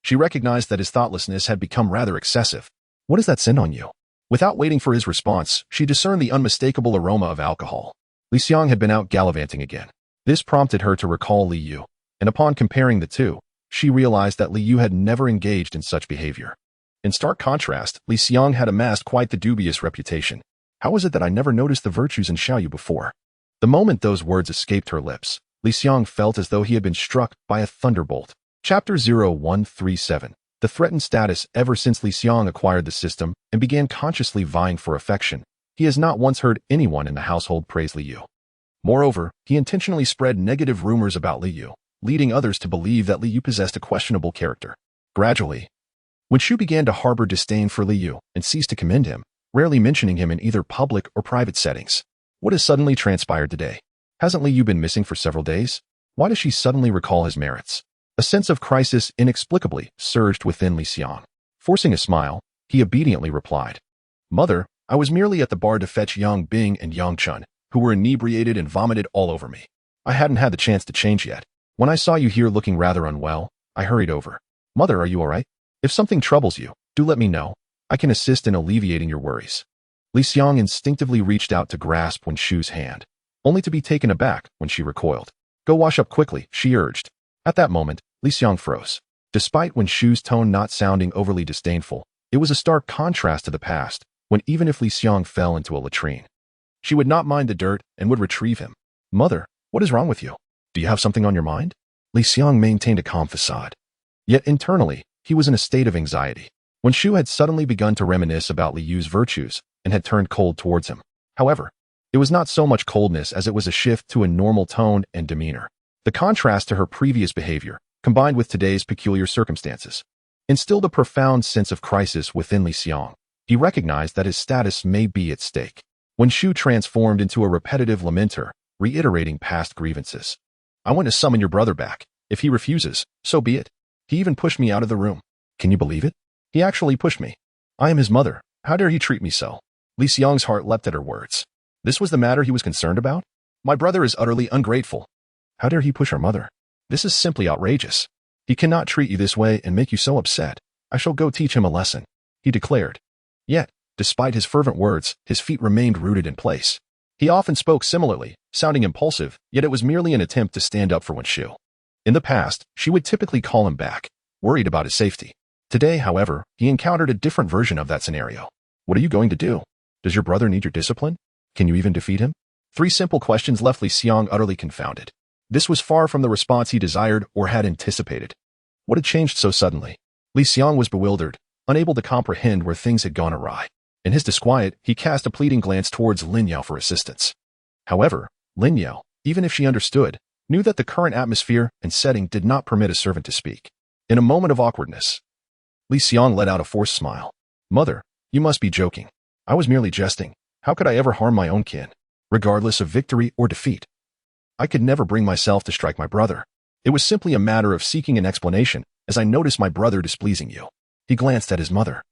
she recognized that his thoughtlessness had become rather excessive. What does that scent on you? Without waiting for his response, she discerned the unmistakable aroma of alcohol. Li Xiang had been out gallivanting again. This prompted her to recall Liu, and upon comparing the two, she realized that Liu had never engaged in such behavior. In stark contrast, Li Xiang had amassed quite the dubious reputation. How was it that I never noticed the virtues in Xiaoyu before? The moment those words escaped her lips, Li Xiang felt as though he had been struck by a thunderbolt. Chapter 0137. The threatened status. Ever since Li Xiang acquired the system and began consciously vying for affection, he has not once heard anyone in the household praise Liu. Moreover, he intentionally spread negative rumors about Liu, leading others to believe that Liu possessed a questionable character. Gradually, Shu began to harbor disdain for Liu and ceased to commend him, rarely mentioning him in either public or private settings. What has suddenly transpired today? Hasn't Liu been missing for several days? Why does she suddenly recall his merits? A sense of crisis inexplicably surged within Li Xiang. Forcing a smile, he obediently replied, Mother, I was merely at the bar to fetch Yang Bing and Yang Chun, who were inebriated and vomited all over me. I hadn't had the chance to change yet. When I saw you here looking rather unwell, I hurried over. Mother, are you all right? If something troubles you, do let me know. I can assist in alleviating your worries. Li Xiang instinctively reached out to grasp Shu's hand, only to be taken aback when she recoiled. Go wash up quickly, she urged. At that moment, Li Xiang froze. Despite Wen Shu's tone not sounding overly disdainful, it was a stark contrast to the past, when even if Li Xiang fell into a latrine, she would not mind the dirt and would retrieve him. Mother, what is wrong with you? Do you have something on your mind? Li Xiang maintained a calm facade. Yet internally, he was in a state of anxiety. Wen Shu had suddenly begun to reminisce about Li Yu's virtues and had turned cold towards him. However, it was not so much coldness as it was a shift to a normal tone and demeanor. The contrast to her previous behavior, combined with today's peculiar circumstances, instilled a profound sense of crisis within Li Xiang. He recognized that his status may be at stake. Wen Shu transformed into a repetitive lamenter, reiterating past grievances. I want to summon your brother back. If he refuses, so be it. He even pushed me out of the room. Can you believe it? He actually pushed me. I am his mother. How dare you treat me so? Li Xiang's heart leapt at her words. This was the matter he was concerned about? My brother is utterly ungrateful. How dare he push our mother? This is simply outrageous. He cannot treat you this way and make you so upset. I shall go teach him a lesson, he declared. Yet, despite his fervent words, his feet remained rooted in place. He often spoke similarly, sounding impulsive, yet it was merely an attempt to stand up for Wen Shu. In the past, she would typically call him back, worried about his safety. Today, however, he encountered a different version of that scenario. What are you going to do? Does your brother need your discipline? Can you even defeat him? 3 simple questions left Li Xiang utterly confounded. This was far from the response he desired or had anticipated. What had changed so suddenly? Li Xiang was bewildered, unable to comprehend where things had gone awry. In his disquiet, he cast a pleading glance towards Lin Yao for assistance. However, Lin Yao, even if she understood, knew that the current atmosphere and setting did not permit a servant to speak. In a moment of awkwardness, Li Xiang let out a forced smile. Mother, you must be joking. I was merely jesting. How could I ever harm my own kin, regardless of victory or defeat? I could never bring myself to strike my brother. It was simply a matter of seeking an explanation, as I noticed my brother displeasing you. He glanced at his mother,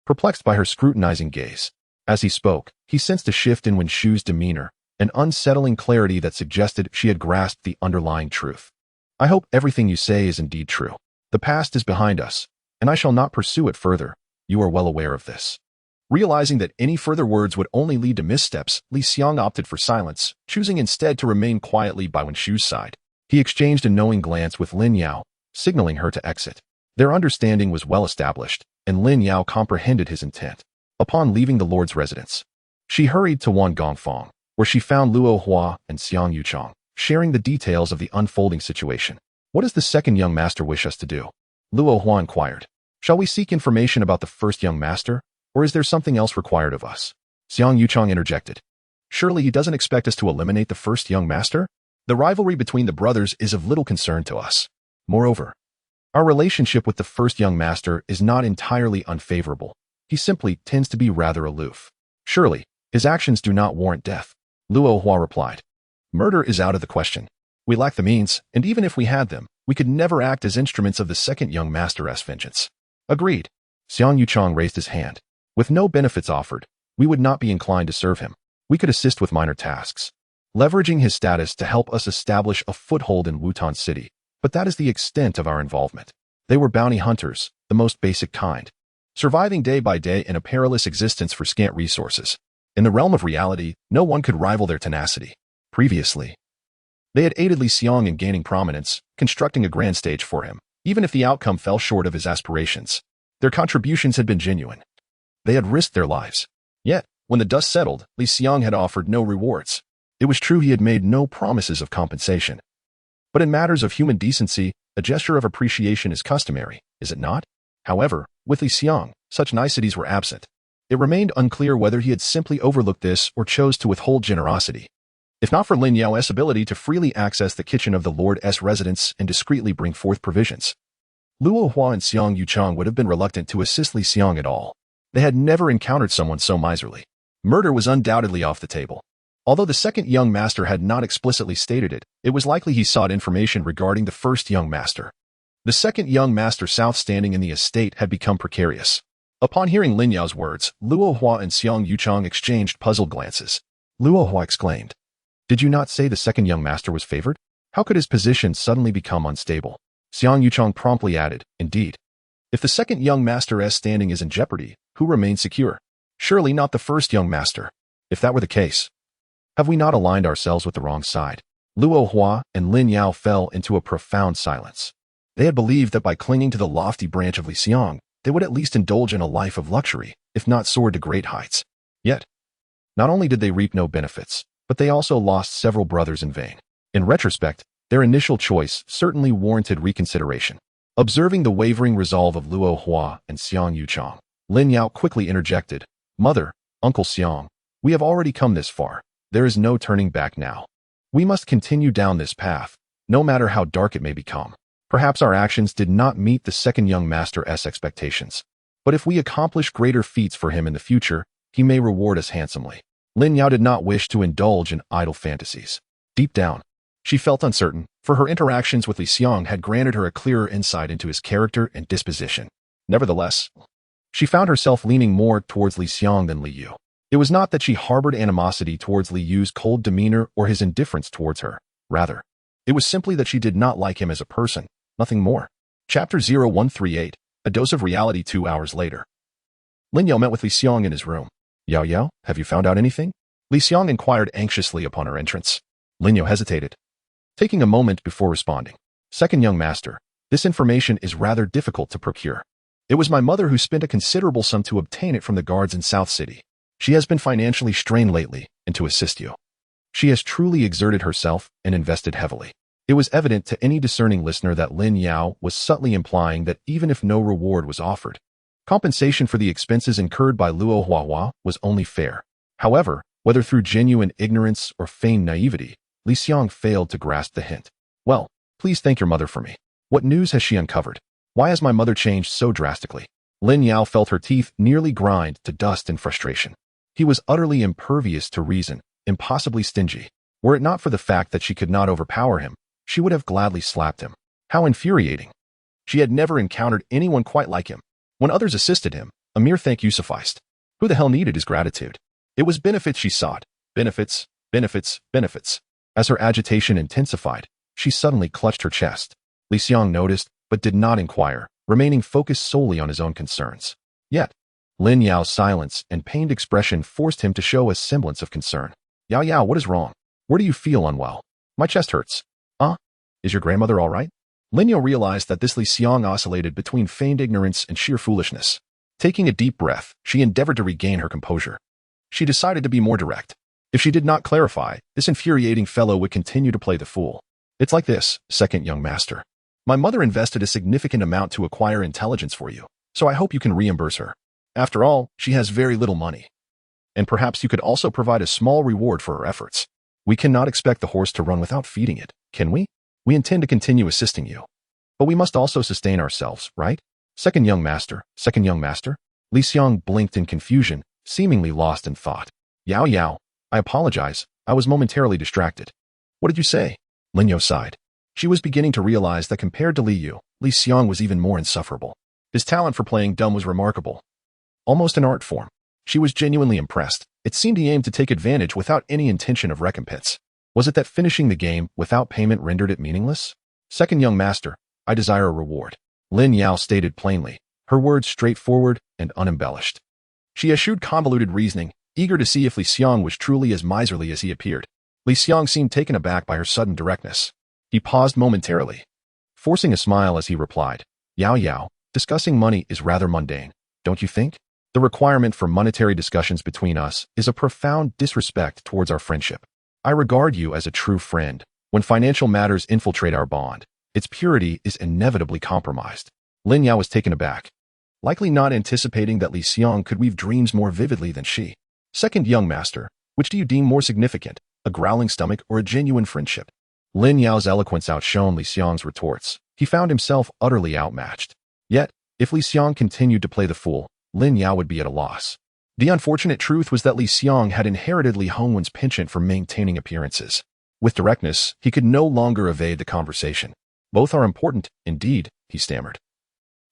perplexed by her scrutinizing gaze. As he spoke, he sensed a shift in Wen Shu's demeanor, an unsettling clarity that suggested she had grasped the underlying truth. I hope everything you say is indeed true. The past is behind us, and I shall not pursue it further. You are well aware of this. Realizing that any further words would only lead to missteps, Li Xiang opted for silence, choosing instead to remain quietly by Wen Shu's side. He exchanged a knowing glance with Lin Yao, signaling her to exit. Their understanding was well established, and Lin Yao comprehended his intent. Upon leaving the Lord's residence, she hurried to Wan Gongfang, where she found Luo Hua and Xiang Yuchang, sharing the details of the unfolding situation. What does the second young master wish us to do? Luo Hua inquired. Shall we seek information about the first young master, or is there something else required of us? Xiang Yuchang interjected. Surely he doesn't expect us to eliminate the first young master? The rivalry between the brothers is of little concern to us. Moreover, our relationship with the first young master is not entirely unfavorable. He simply tends to be rather aloof. Surely, his actions do not warrant death. Luo Hua replied. Murder is out of the question. We lack the means, and even if we had them, we could never act as instruments of the second young master's vengeance. Agreed. Xiang Yuchang raised his hand. With no benefits offered, we would not be inclined to serve him. We could assist with minor tasks, leveraging his status to help us establish a foothold in Wutan City, but that is the extent of our involvement. They were bounty hunters, the most basic kind, surviving day by day in a perilous existence for scant resources. In the realm of reality, no one could rival their tenacity. Previously, they had aided Li Xiang in gaining prominence, constructing a grand stage for him, even if the outcome fell short of his aspirations. Their contributions had been genuine. They had risked their lives. Yet, when the dust settled, Li Xiang had offered no rewards. It was true he had made no promises of compensation. But in matters of human decency, a gesture of appreciation is customary, is it not? However, with Li Xiang, such niceties were absent. It remained unclear whether he had simply overlooked this or chose to withhold generosity. If not for Lin Yao's ability to freely access the kitchen of the Lord's residence and discreetly bring forth provisions, Luo Hua and Xiang Yuchang would have been reluctant to assist Li Xiang at all. They had never encountered someone so miserly. Murder was undoubtedly off the table. Although the second young master had not explicitly stated it, it was likely he sought information regarding the first young master. The second young master's standing in the estate had become precarious. Upon hearing Lin Yao's words, Luo Hua and Xiang Yuchang exchanged puzzled glances. Luo Hua exclaimed, Did you not say the second young master was favored? How could his position suddenly become unstable? Xiang Yuchang promptly added, Indeed. If the second young master's standing is in jeopardy, who remains secure? Surely not the first young master. If that were the case, have we not aligned ourselves with the wrong side? Luo Hua and Lin Yao fell into a profound silence. They had believed that by clinging to the lofty branch of Liang, they would at least indulge in a life of luxury, if not soar to great heights. Yet, not only did they reap no benefits, but they also lost several brothers in vain. In retrospect, their initial choice certainly warranted reconsideration. Observing the wavering resolve of Luo Hua and Xiang Yuchang, Lin Yao quickly interjected, "Mother, Uncle Xiang, we have already come this far. There is no turning back now. We must continue down this path, no matter how dark it may become. Perhaps our actions did not meet the second young master's expectations. But if we accomplish greater feats for him in the future, he may reward us handsomely." Lin Yao did not wish to indulge in idle fantasies. Deep down, she felt uncertain, for her interactions with Liang had granted her a clearer insight into his character and disposition. Nevertheless, she found herself leaning more towards Liang than Li Yu. It was not that she harbored animosity towards Li Yu's cold demeanor or his indifference towards her. Rather, it was simply that she did not like him as a person, nothing more. Chapter 0138, A Dose of Reality 2 hours later. Lin Yao met with Liang in his room. "Yao Yao, have you found out anything?" Liang inquired anxiously upon her entrance. Lin Yao hesitated, taking a moment before responding. "Second young master, this information is rather difficult to procure. It was my mother who spent a considerable sum to obtain it from the guards in South City. She has been financially strained lately, and to assist you, she has truly exerted herself and invested heavily." It was evident to any discerning listener that Lin Yao was subtly implying that even if no reward was offered, compensation for the expenses incurred by Luo Huahua was only fair. However, whether through genuine ignorance or feigned naivety, Liang failed to grasp the hint. "Well, please thank your mother for me. What news has she uncovered? Why has my mother changed so drastically?" Lin Yao felt her teeth nearly grind to dust in frustration. He was utterly impervious to reason, impossibly stingy. Were it not for the fact that she could not overpower him, she would have gladly slapped him. How infuriating. She had never encountered anyone quite like him. When others assisted him, a mere thank you sufficed. Who the hell needed his gratitude? It was benefits she sought. Benefits, benefits, benefits. As her agitation intensified, she suddenly clutched her chest. Liang noticed, but did not inquire, remaining focused solely on his own concerns. Yet, Lin Yao's silence and pained expression forced him to show a semblance of concern. "Yao Yao, what is wrong? Where do you feel unwell?" "My chest hurts." Is your grandmother all right?" Lin Yao realized that this Liang oscillated between feigned ignorance and sheer foolishness. Taking a deep breath, she endeavored to regain her composure. She decided to be more direct. If she did not clarify, this infuriating fellow would continue to play the fool. "It's like this, second young master. My mother invested a significant amount to acquire intelligence for you, so I hope you can reimburse her. After all, she has very little money. And perhaps you could also provide a small reward for her efforts. We cannot expect the horse to run without feeding it, can we? We intend to continue assisting you. But we must also sustain ourselves, right? Second young master, second young master?" Liang blinked in confusion, seemingly lost in thought. "Yao Yao, I apologize, I was momentarily distracted." "What did you say?" Lin Yao sighed. She was beginning to realize that compared to Liang was even more insufferable. His talent for playing dumb was remarkable. Almost an art form. She was genuinely impressed. It seemed he aimed to take advantage without any intention of recompense. Was it that finishing the game without payment rendered it meaningless? "Second young master, I desire a reward," Lin Yao stated plainly, her words straightforward and unembellished. She eschewed convoluted reasoning, eager to see if Liang was truly as miserly as he appeared. Liang seemed taken aback by her sudden directness. He paused momentarily, forcing a smile as he replied, "Yao Yao, discussing money is rather mundane, don't you think? The requirement for monetary discussions between us is a profound disrespect towards our friendship. I regard you as a true friend. When financial matters infiltrate our bond, its purity is inevitably compromised." Lin Yao was taken aback, likely not anticipating that Liang could weave dreams more vividly than she. "Second young master, which do you deem more significant, a growling stomach or a genuine friendship?" Lin Yao's eloquence outshone Liang's retorts. He found himself utterly outmatched. Yet, if Liang continued to play the fool, Lin Yao would be at a loss. The unfortunate truth was that Liang had inherited Li Hongwen's penchant for maintaining appearances. With directness, he could no longer evade the conversation. "Both are important, indeed," he stammered,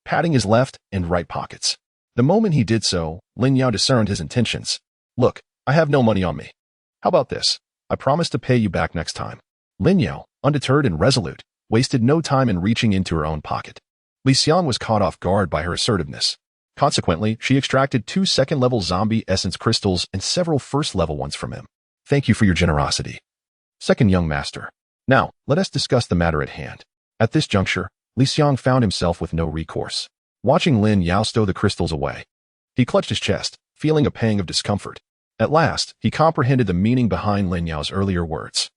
patting his left and right pockets. The moment he did so, Lin Yao discerned his intentions. "Look, I have no money on me. How about this? I promise to pay you back next time." Lin Yao, undeterred and resolute, wasted no time in reaching into her own pocket. Liang was caught off guard by her assertiveness. Consequently, she extracted 2 second-level zombie essence crystals and several first-level ones from him. "Thank you for your generosity, second young master. Now, let us discuss the matter at hand." At this juncture, Li Xiang found himself with no recourse, watching Lin Yao stow the crystals away. He clutched his chest, feeling a pang of discomfort. At last, he comprehended the meaning behind Lin Yao's earlier words.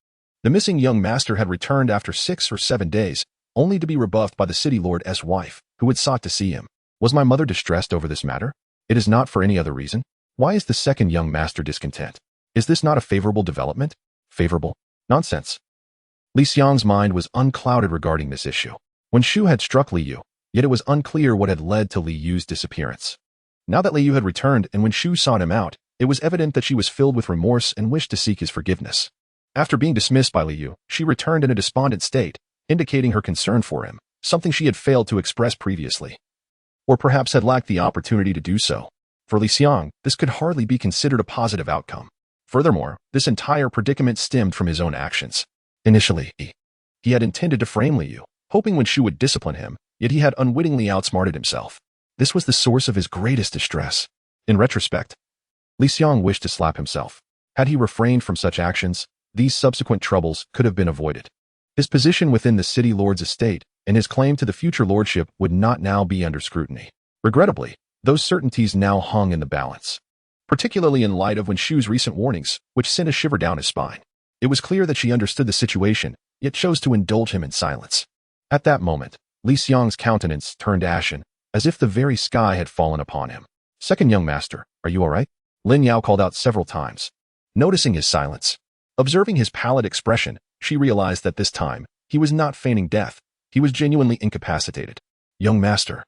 The missing young master had returned after 6 or 7 days, only to be rebuffed by the city lord's wife, who had sought to see him. Was my mother distressed over this matter? It is not for any other reason. Why is the second young master discontent? Is this not a favorable development? Favorable? Nonsense. Li Xiang's mind was unclouded regarding this issue. When Shu had struck Li Yu, yet it was unclear what had led to Li Yu's disappearance. Now that Li Yu had returned and when Shu sought him out, it was evident that she was filled with remorse and wished to seek his forgiveness. After being dismissed by Li Yu, she returned in a despondent state, indicating her concern for him, something she had failed to express previously. Or perhaps had lacked the opportunity to do so. For Li Xiang, this could hardly be considered a positive outcome. Furthermore, this entire predicament stemmed from his own actions. Initially, he had intended to frame Li Yu, hoping when Shu would discipline him, yet he had unwittingly outsmarted himself. This was the source of his greatest distress. In retrospect, Li Xiang wished to slap himself. Had he refrained from such actions, these subsequent troubles could have been avoided. His position within the city lord's estate and his claim to the future lordship would not now be under scrutiny. Regrettably, those certainties now hung in the balance, particularly in light of when Shu's recent warnings, which sent a shiver down his spine. It was clear that she understood the situation, yet chose to indulge him in silence. At that moment, Li Xiang's countenance turned ashen, as if the very sky had fallen upon him. Second young master, are you all right? Lin Yao called out several times. Noticing his silence, observing his pallid expression, she realized that this time, he was not feigning death. He was genuinely incapacitated. Young master,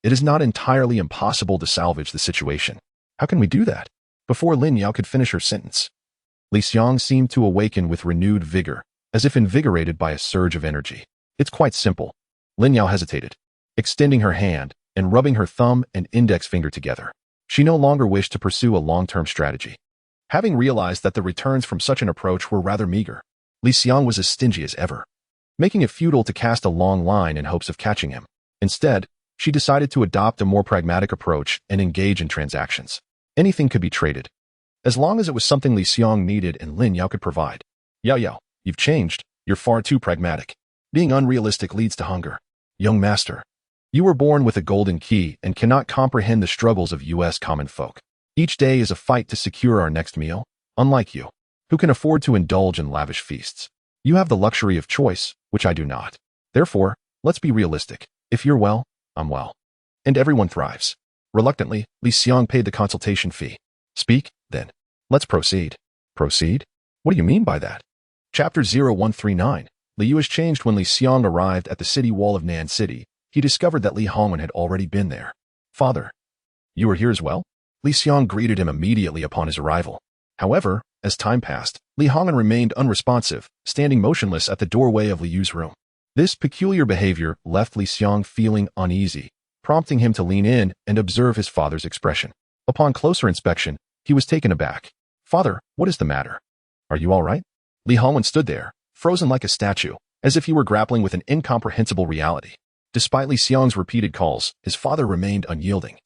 it is not entirely impossible to salvage the situation. How can we do that? Before Lin Yao could finish her sentence, Li Xiang seemed to awaken with renewed vigor, as if invigorated by a surge of energy. It's quite simple. Lin Yao hesitated, extending her hand and rubbing her thumb and index finger together. She no longer wished to pursue a long-term strategy. Having realized that the returns from such an approach were rather meager, Li Xiang was as stingy as ever, making it futile to cast a long line in hopes of catching him. Instead, she decided to adopt a more pragmatic approach and engage in transactions. Anything could be traded, as long as it was something Li Xiang needed and Lin Yao could provide. Yao, you've changed. You're far too pragmatic. Being unrealistic leads to hunger. Young master, you were born with a golden key and cannot comprehend the struggles of U.S. common folk. Each day is a fight to secure our next meal. Unlike you, who can afford to indulge in lavish feasts. You have the luxury of choice, which I do not. Therefore, let's be realistic. If you're well, I'm well. And everyone thrives. Reluctantly, Li Xiang paid the consultation fee. Speak, then. Let's proceed. Proceed? What do you mean by that? Chapter 0139. Li Yu has changed. When Li Xiang arrived at the city wall of Nan City, he discovered that Li Hongwen had already been there. Father, you are here as well? Li Xiang greeted him immediately upon his arrival. However, as time passed, Li Hongwen remained unresponsive, standing motionless at the doorway of Li Yu's room. This peculiar behavior left Li Xiang feeling uneasy, prompting him to lean in and observe his father's expression. Upon closer inspection, he was taken aback. Father, what is the matter? Are you all right? Li Hongwen stood there, frozen like a statue, as if he were grappling with an incomprehensible reality. Despite Li Xiang's repeated calls, his father remained unyielding,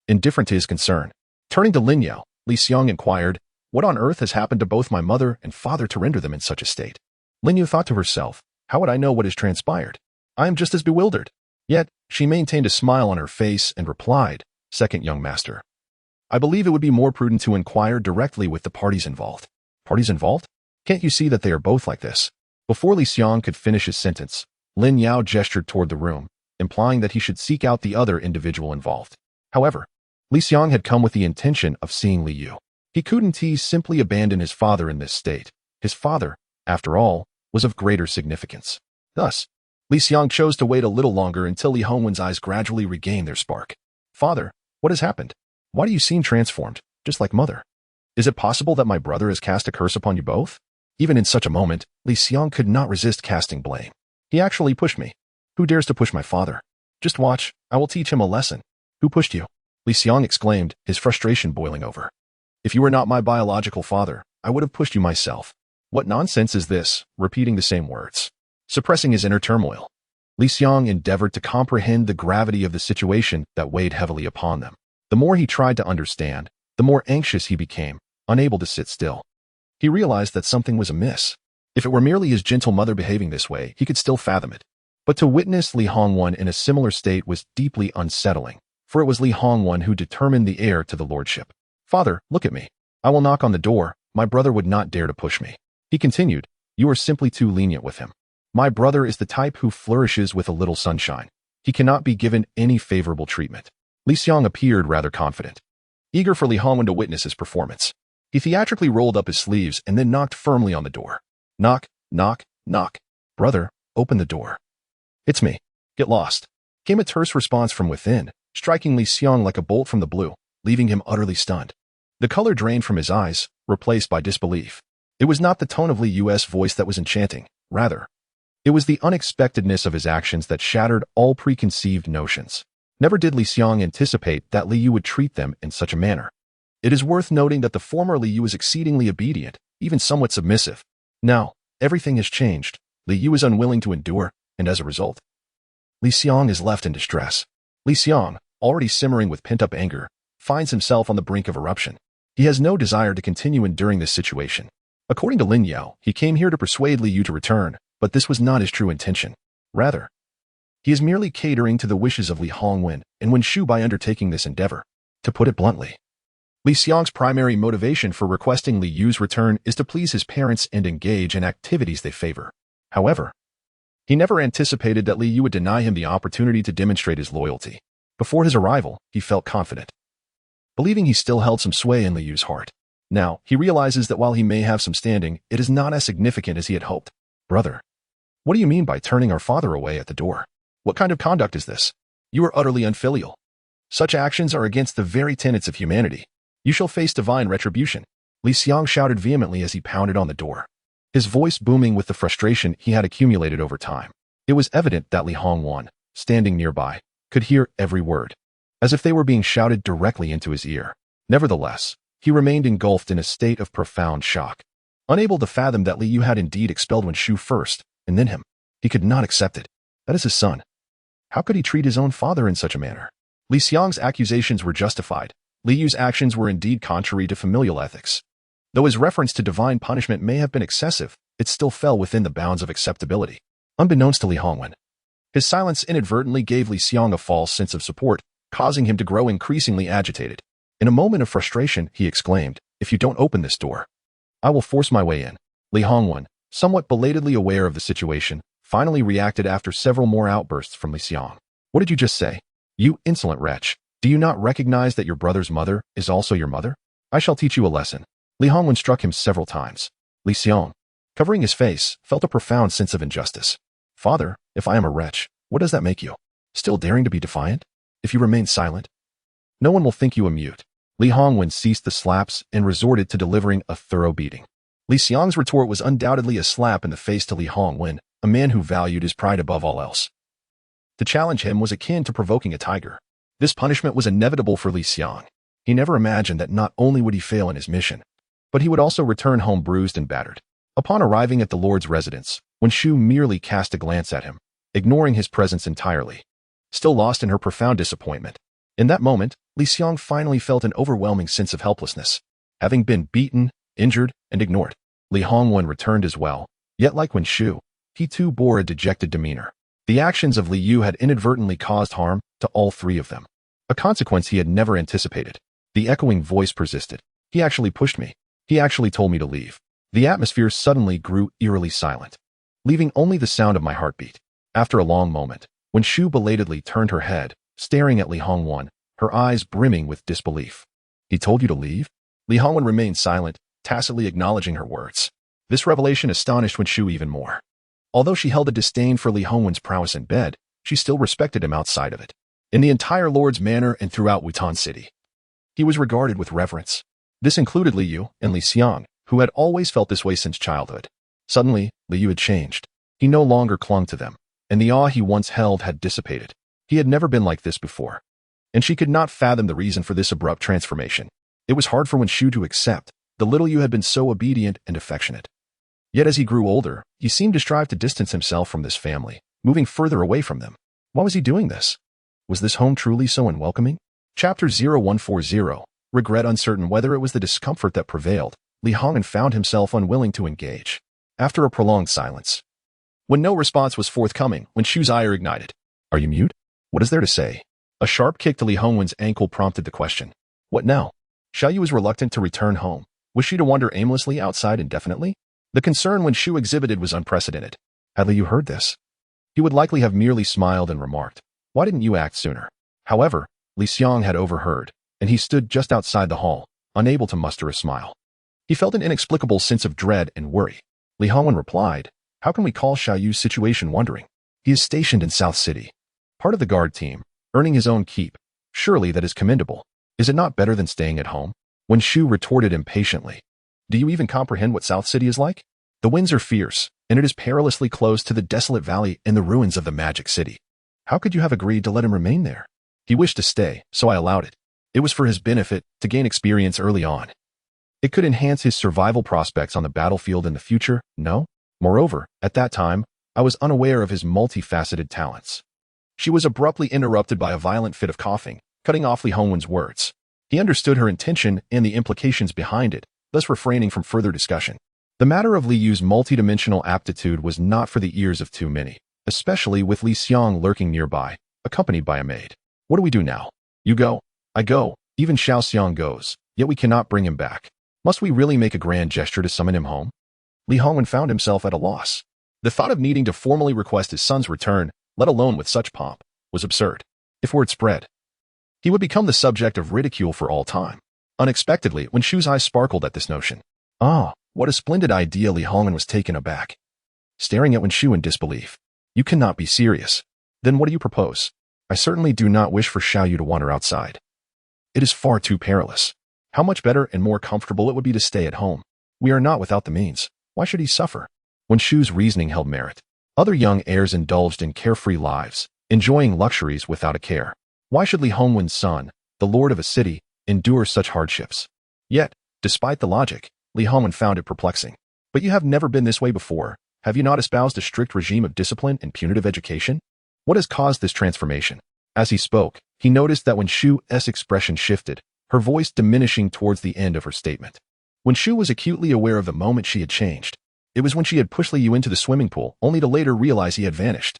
indifferent to his concern. Turning to Lin Yao, Li Xiang inquired, what on earth has happened to both my mother and father to render them in such a state? Lin Yao thought to herself, how would I know what has transpired? I am just as bewildered. Yet, she maintained a smile on her face and replied, Second young master, I believe it would be more prudent to inquire directly with the parties involved. Parties involved? Can't you see that they are both like this? Before Li Xiang could finish his sentence, Lin Yao gestured toward the room, implying that he should seek out the other individual involved. However, Li Xiang had come with the intention of seeing Li Yu. He couldn't simply abandon his father in this state. His father, after all, was of greater significance. Thus, Li Xiang chose to wait a little longer until Li Hongwen's eyes gradually regained their spark. Father, what has happened? Why do you seem transformed, just like mother? Is it possible that my brother has cast a curse upon you both? Even in such a moment, Li Xiang could not resist casting blame. He actually pushed me. Who dares to push my father? Just watch, I will teach him a lesson. Who pushed you? Li Xiang exclaimed, his frustration boiling over. If you were not my biological father, I would have pushed you myself. What nonsense is this, repeating the same words? Suppressing his inner turmoil, Li Xiang endeavored to comprehend the gravity of the situation that weighed heavily upon them. The more he tried to understand, the more anxious he became, unable to sit still. He realized that something was amiss. If it were merely his gentle mother behaving this way, he could still fathom it. But to witness Li Hongwen in a similar state was deeply unsettling, for it was Li Hongwen who determined the heir to the lordship. "Father, look at me. I will knock on the door. My brother would not dare to push me." He continued, "You are simply too lenient with him. My brother is the type who flourishes with a little sunshine. He cannot be given any favorable treatment." Li Xiang appeared rather confident, eager for Li Hongwen to witness his performance. He theatrically rolled up his sleeves and then knocked firmly on the door. "Knock, knock, knock. Brother, open the door." "It's me. Get lost," came a terse response from within, striking Li Xiang like a bolt from the blue, leaving him utterly stunned. The color drained from his eyes, replaced by disbelief. It was not the tone of Li Yu's voice that was enchanting. Rather, it was the unexpectedness of his actions that shattered all preconceived notions. Never did Li Xiang anticipate that Li Yu would treat them in such a manner. It is worth noting that the former Li Yu was exceedingly obedient, even somewhat submissive. Now, everything has changed. Li Yu is unwilling to endure, and as a result, Li Xiang is left in distress. Li Xiang, already simmering with pent-up anger, finds himself on the brink of eruption. He has no desire to continue enduring this situation. According to Lin Yao, he came here to persuade Li Yu to return, but this was not his true intention. Rather, he is merely catering to the wishes of Li Hongwen and Wen Shu by undertaking this endeavor. To put it bluntly, Li Xiang's primary motivation for requesting Li Yu's return is to please his parents and engage in activities they favor. However, he never anticipated that Li Yu would deny him the opportunity to demonstrate his loyalty. Before his arrival, he felt confident, believing he still held some sway in Li Yu's heart. Now, he realizes that while he may have some standing, it is not as significant as he had hoped. "Brother, what do you mean by turning our father away at the door? What kind of conduct is this? You are utterly unfilial. Such actions are against the very tenets of humanity. You shall face divine retribution." Li Xiang shouted vehemently as he pounded on the door, his voice booming with the frustration he had accumulated over time. It was evident that Li Hongwen, standing nearby, could hear every word, as if they were being shouted directly into his ear. Nevertheless, he remained engulfed in a state of profound shock, unable to fathom that Li Yu had indeed expelled Wen Shu first, and then him. He could not accept it. That is his son. How could he treat his own father in such a manner? Li Xiang's accusations were justified. Li Yu's actions were indeed contrary to familial ethics. Though his reference to divine punishment may have been excessive, it still fell within the bounds of acceptability. Unbeknownst to Li Hongwen, his silence inadvertently gave Li Xiang a false sense of support, causing him to grow increasingly agitated. In a moment of frustration, he exclaimed, "If you don't open this door, I will force my way in." Li Hongwen, somewhat belatedly aware of the situation, finally reacted after several more outbursts from Li Xiang. "What did you just say? You insolent wretch. Do you not recognize that your brother's mother is also your mother? I shall teach you a lesson." Li Hongwen struck him several times. Li Xiang, covering his face, felt a profound sense of injustice. "Father, if I am a wretch, what does that make you? Still daring to be defiant? If you remain silent, no one will think you a mute." Li Hongwen ceased the slaps and resorted to delivering a thorough beating. Li Xiang's retort was undoubtedly a slap in the face to Li Hongwen, a man who valued his pride above all else. To challenge him was akin to provoking a tiger. This punishment was inevitable for Li Xiang. He never imagined that not only would he fail in his mission, but he would also return home bruised and battered. Upon arriving at the Lord's residence, Wen Shu merely cast a glance at him, ignoring his presence entirely, still lost in her profound disappointment. In that moment, Li Xiang finally felt an overwhelming sense of helplessness. Having been beaten, injured, and ignored, Li Hongwen returned as well, yet like Wen Shu, he too bore a dejected demeanor. The actions of Li Yu had inadvertently caused harm to all three of them, a consequence he had never anticipated. The echoing voice persisted. "He actually pushed me. He actually told me to leave." The atmosphere suddenly grew eerily silent, leaving only the sound of my heartbeat. After a long moment, Wen Shu belatedly turned her head, staring at Li Hongwen, her eyes brimming with disbelief. "He told you to leave?" Li Hongwen remained silent, tacitly acknowledging her words. This revelation astonished Wen Shu even more. Although she held a disdain for Li Hongwen's prowess in bed, she still respected him outside of it. In the entire Lord's manor and throughout Wutan City, he was regarded with reverence. This included Li Yu and Li Xiang, who had always felt this way since childhood. Suddenly, Li Yu had changed. He no longer clung to them, and the awe he once held had dissipated. He had never been like this before, and she could not fathom the reason for this abrupt transformation. It was hard for Wen Shu to accept. The little Yu had been so obedient and affectionate. Yet as he grew older, he seemed to strive to distance himself from this family, moving further away from them. Why was he doing this? Was this home truly so unwelcoming? Chapter 0140. Regret. Uncertain whether it was the discomfort that prevailed, Li Hongwen found himself unwilling to engage. After a prolonged silence, When no response was forthcoming, when Shu's ire ignited. Are you mute? What is there to say? A sharp kick to Li Hongwen's ankle prompted the question. What now? Xiaoyu was reluctant to return home. Was she to wander aimlessly outside indefinitely? The concern when Shu exhibited was unprecedented. Had Liu heard this? He would likely have merely smiled and remarked, "Why didn't you act sooner?" However, Li Xiang had overheard, and he stood just outside the hall, unable to muster a smile. He felt an inexplicable sense of dread and worry. Li Hongwen replied, "How can we call Xiaoyu's situation wondering? He is stationed in South City, part of the guard team, earning his own keep. Surely that is commendable. Is it not better than staying at home?" When Shu retorted impatiently, "Do you even comprehend what South City is like? The winds are fierce, and it is perilously close to the desolate valley and the ruins of the magic city. How could you have agreed to let him remain there? He wished to stay, so I allowed it. It was for his benefit, to gain experience early on. It could enhance his survival prospects on the battlefield in the future, no? Moreover, at that time, I was unaware of his multifaceted talents." She was abruptly interrupted by a violent fit of coughing, cutting off Li Hongwen's words. He understood her intention and the implications behind it, thus refraining from further discussion. The matter of Li Yu's multidimensional aptitude was not for the ears of too many, especially with Li Xiang lurking nearby, accompanied by a maid. "What do we do now? You go, I go, even Xiao Xiang goes, yet we cannot bring him back. Must we really make a grand gesture to summon him home?" Li Hongwen found himself at a loss. The thought of needing to formally request his son's return, let alone with such pomp, was absurd. If word spread, he would become the subject of ridicule for all time. Unexpectedly, when Shu's eyes sparkled at this notion. "Ah, what a splendid idea!" Li Hongwen was taken aback, staring at Wen Shu in disbelief. "You cannot be serious. Then what do you propose?" "I certainly do not wish for Xiaoyu to wander outside. It is far too perilous. How much better and more comfortable it would be to stay at home. We are not without the means. Why should he suffer?" Wen Shu's reasoning held merit. Other young heirs indulged in carefree lives, enjoying luxuries without a care. Why should Li Hongwen's son, the lord of a city, endure such hardships? Yet, despite the logic, Li Hongwen found it perplexing. "But you have never been this way before. Have you not espoused a strict regime of discipline and punitive education? What has caused this transformation?" As he spoke, he noticed that when Shu's expression shifted, her voice diminishing towards the end of her statement. When Shu was acutely aware of the moment she had changed, it was when she had pushed Li Yu into the swimming pool, only to later realize he had vanished.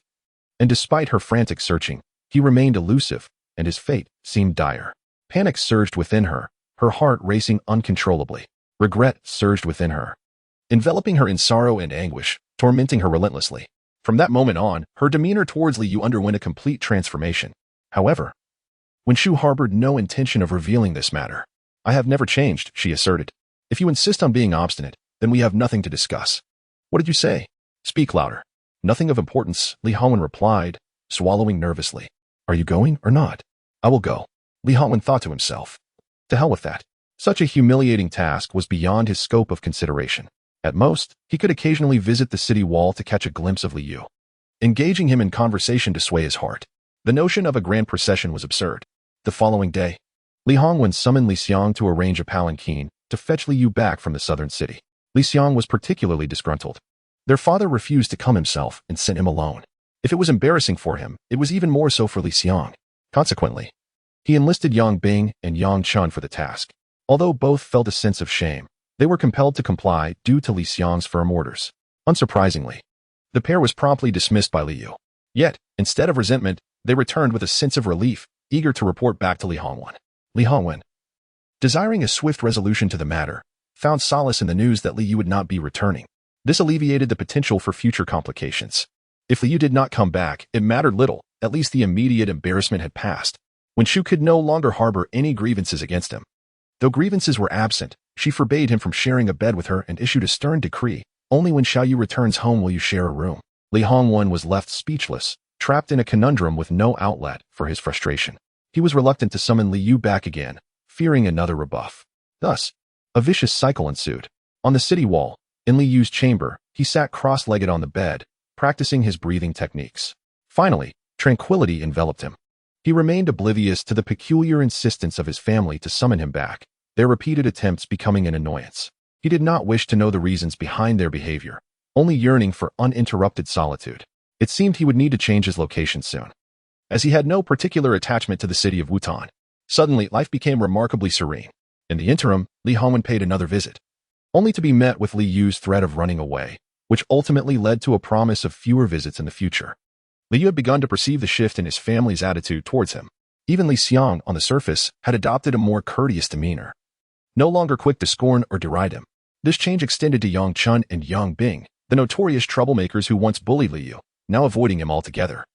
And despite her frantic searching, he remained elusive, and his fate seemed dire. Panic surged within her heart racing uncontrollably. Regret surged within her, enveloping her in sorrow and anguish, tormenting her relentlessly. From that moment on, her demeanor towards Li Yu underwent a complete transformation. However, Wen Shu harbored no intention of revealing this matter. "I have never changed," she asserted. "If you insist on being obstinate, then we have nothing to discuss." "What did you say? Speak louder." "Nothing of importance," Li Hongwen replied, swallowing nervously. "Are you going or not?" "I will go." Li Hongwen thought to himself. To hell with that. Such a humiliating task was beyond his scope of consideration. At most, he could occasionally visit the city wall to catch a glimpse of Li Yu, engaging him in conversation to sway his heart. The notion of a grand procession was absurd. The following day, Li Hongwen summoned Li Xiang to arrange a palanquin to fetch Li Yu back from the southern city. Li Xiang was particularly disgruntled. Their father refused to come himself and sent him alone. If it was embarrassing for him, it was even more so for Li Xiang. Consequently, he enlisted Yang Bing and Yang Chun for the task. Although both felt a sense of shame, they were compelled to comply due to Li Xiang's firm orders. Unsurprisingly, the pair was promptly dismissed by Li Yu. Yet, instead of resentment, they returned with a sense of relief, eager to report back to Li Hongwen. Li Hongwen, desiring a swift resolution to the matter, found solace in the news that Li Yu would not be returning. This alleviated the potential for future complications. If Li Yu did not come back, it mattered little, at least the immediate embarrassment had passed. When Shu could no longer harbor any grievances against him. Though grievances were absent, she forbade him from sharing a bed with her and issued a stern decree: "Only when Xiaoyu returns home will you share a room." Li Hongwen was left speechless, trapped in a conundrum with no outlet for his frustration. He was reluctant to summon Li Yu back again, fearing another rebuff. Thus, a vicious cycle ensued. On the city wall, in Li Yu's chamber, he sat cross-legged on the bed, practicing his breathing techniques. Finally, tranquility enveloped him. He remained oblivious to the peculiar insistence of his family to summon him back, their repeated attempts becoming an annoyance. He did not wish to know the reasons behind their behavior, only yearning for uninterrupted solitude. It seemed he would need to change his location soon, as he had no particular attachment to the city of Wutan. Suddenly, life became remarkably serene. In the interim, Li Hongwen paid another visit, only to be met with Li Yu's threat of running away. which ultimately led to a promise of fewer visits in the future. Liu had begun to perceive the shift in his family's attitude towards him. Even Li Xiang, on the surface, had adopted a more courteous demeanor, no longer quick to scorn or deride him. This change extended to Yang Chun and Yang Bing, the notorious troublemakers who once bullied Liu, now avoiding him altogether.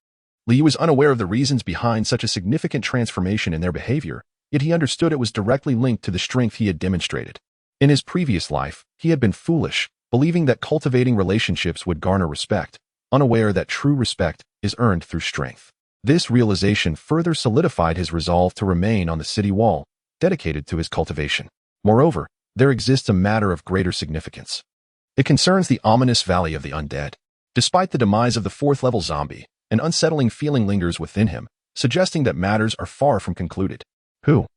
Liu was unaware of the reasons behind such a significant transformation in their behavior, yet he understood it was directly linked to the strength he had demonstrated. In his previous life, he had been foolish, believing that cultivating relationships would garner respect, unaware that true respect is earned through strength. This realization further solidified his resolve to remain on the city wall, dedicated to his cultivation. Moreover, there exists a matter of greater significance. It concerns the ominous Valley of the Undead. Despite the demise of the fourth-level zombie, an unsettling feeling lingers within him, suggesting that matters are far from concluded. Who,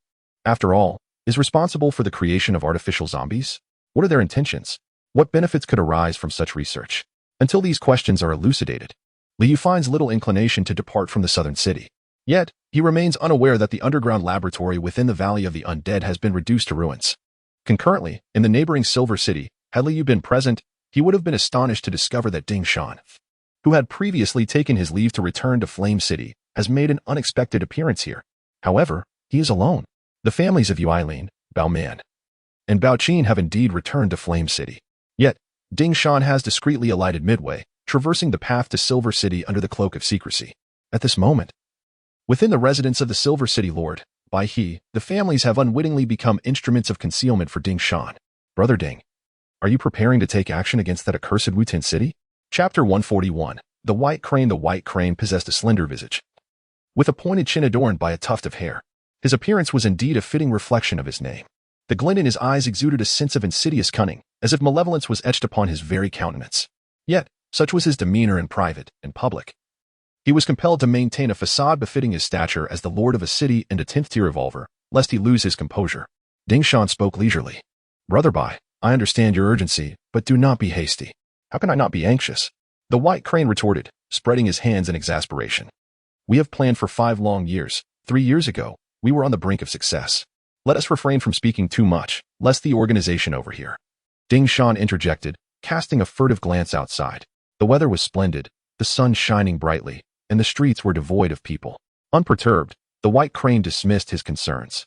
after all, is responsible for the creation of artificial zombies? What are their intentions? What benefits could arise from such research? Until these questions are elucidated, Liu finds little inclination to depart from the southern city. Yet, he remains unaware that the underground laboratory within the Valley of the Undead has been reduced to ruins. Concurrently, in the neighboring Silver City, had Liu been present, he would have been astonished to discover that Ding Shan, who had previously taken his leave to return to Flame City, has made an unexpected appearance here. However, he is alone. The families of Yuilin, Bao Man, and Bao Qin have indeed returned to Flame City. Yet, Ding Shan has discreetly alighted midway, traversing the path to Silver City under the cloak of secrecy. At this moment, within the residence of the Silver City Lord, Bai He, the families have unwittingly become instruments of concealment for Ding Shan. Brother Ding, are you preparing to take action against that accursed Wutan city? Chapter 141. The White Crane. The White Crane possessed a slender visage, with a pointed chin adorned by a tuft of hair. His appearance was indeed a fitting reflection of his name. The glint in his eyes exuded a sense of insidious cunning, as if malevolence was etched upon his very countenance. Yet, such was his demeanor in private and public. He was compelled to maintain a facade befitting his stature as the lord of a city and a 10th-tier revolver, lest he lose his composure. Ding Shan spoke leisurely. Brother Bai, I understand your urgency, but do not be hasty. How can I not be anxious? The White Crane retorted, spreading his hands in exasperation. We have planned for 5 long years. 3 years ago, we were on the brink of success. Let us refrain from speaking too much, lest the organization overhear. Ding Shan interjected, casting a furtive glance outside. The weather was splendid, the sun shining brightly, and the streets were devoid of people. Unperturbed, the White Crane dismissed his concerns.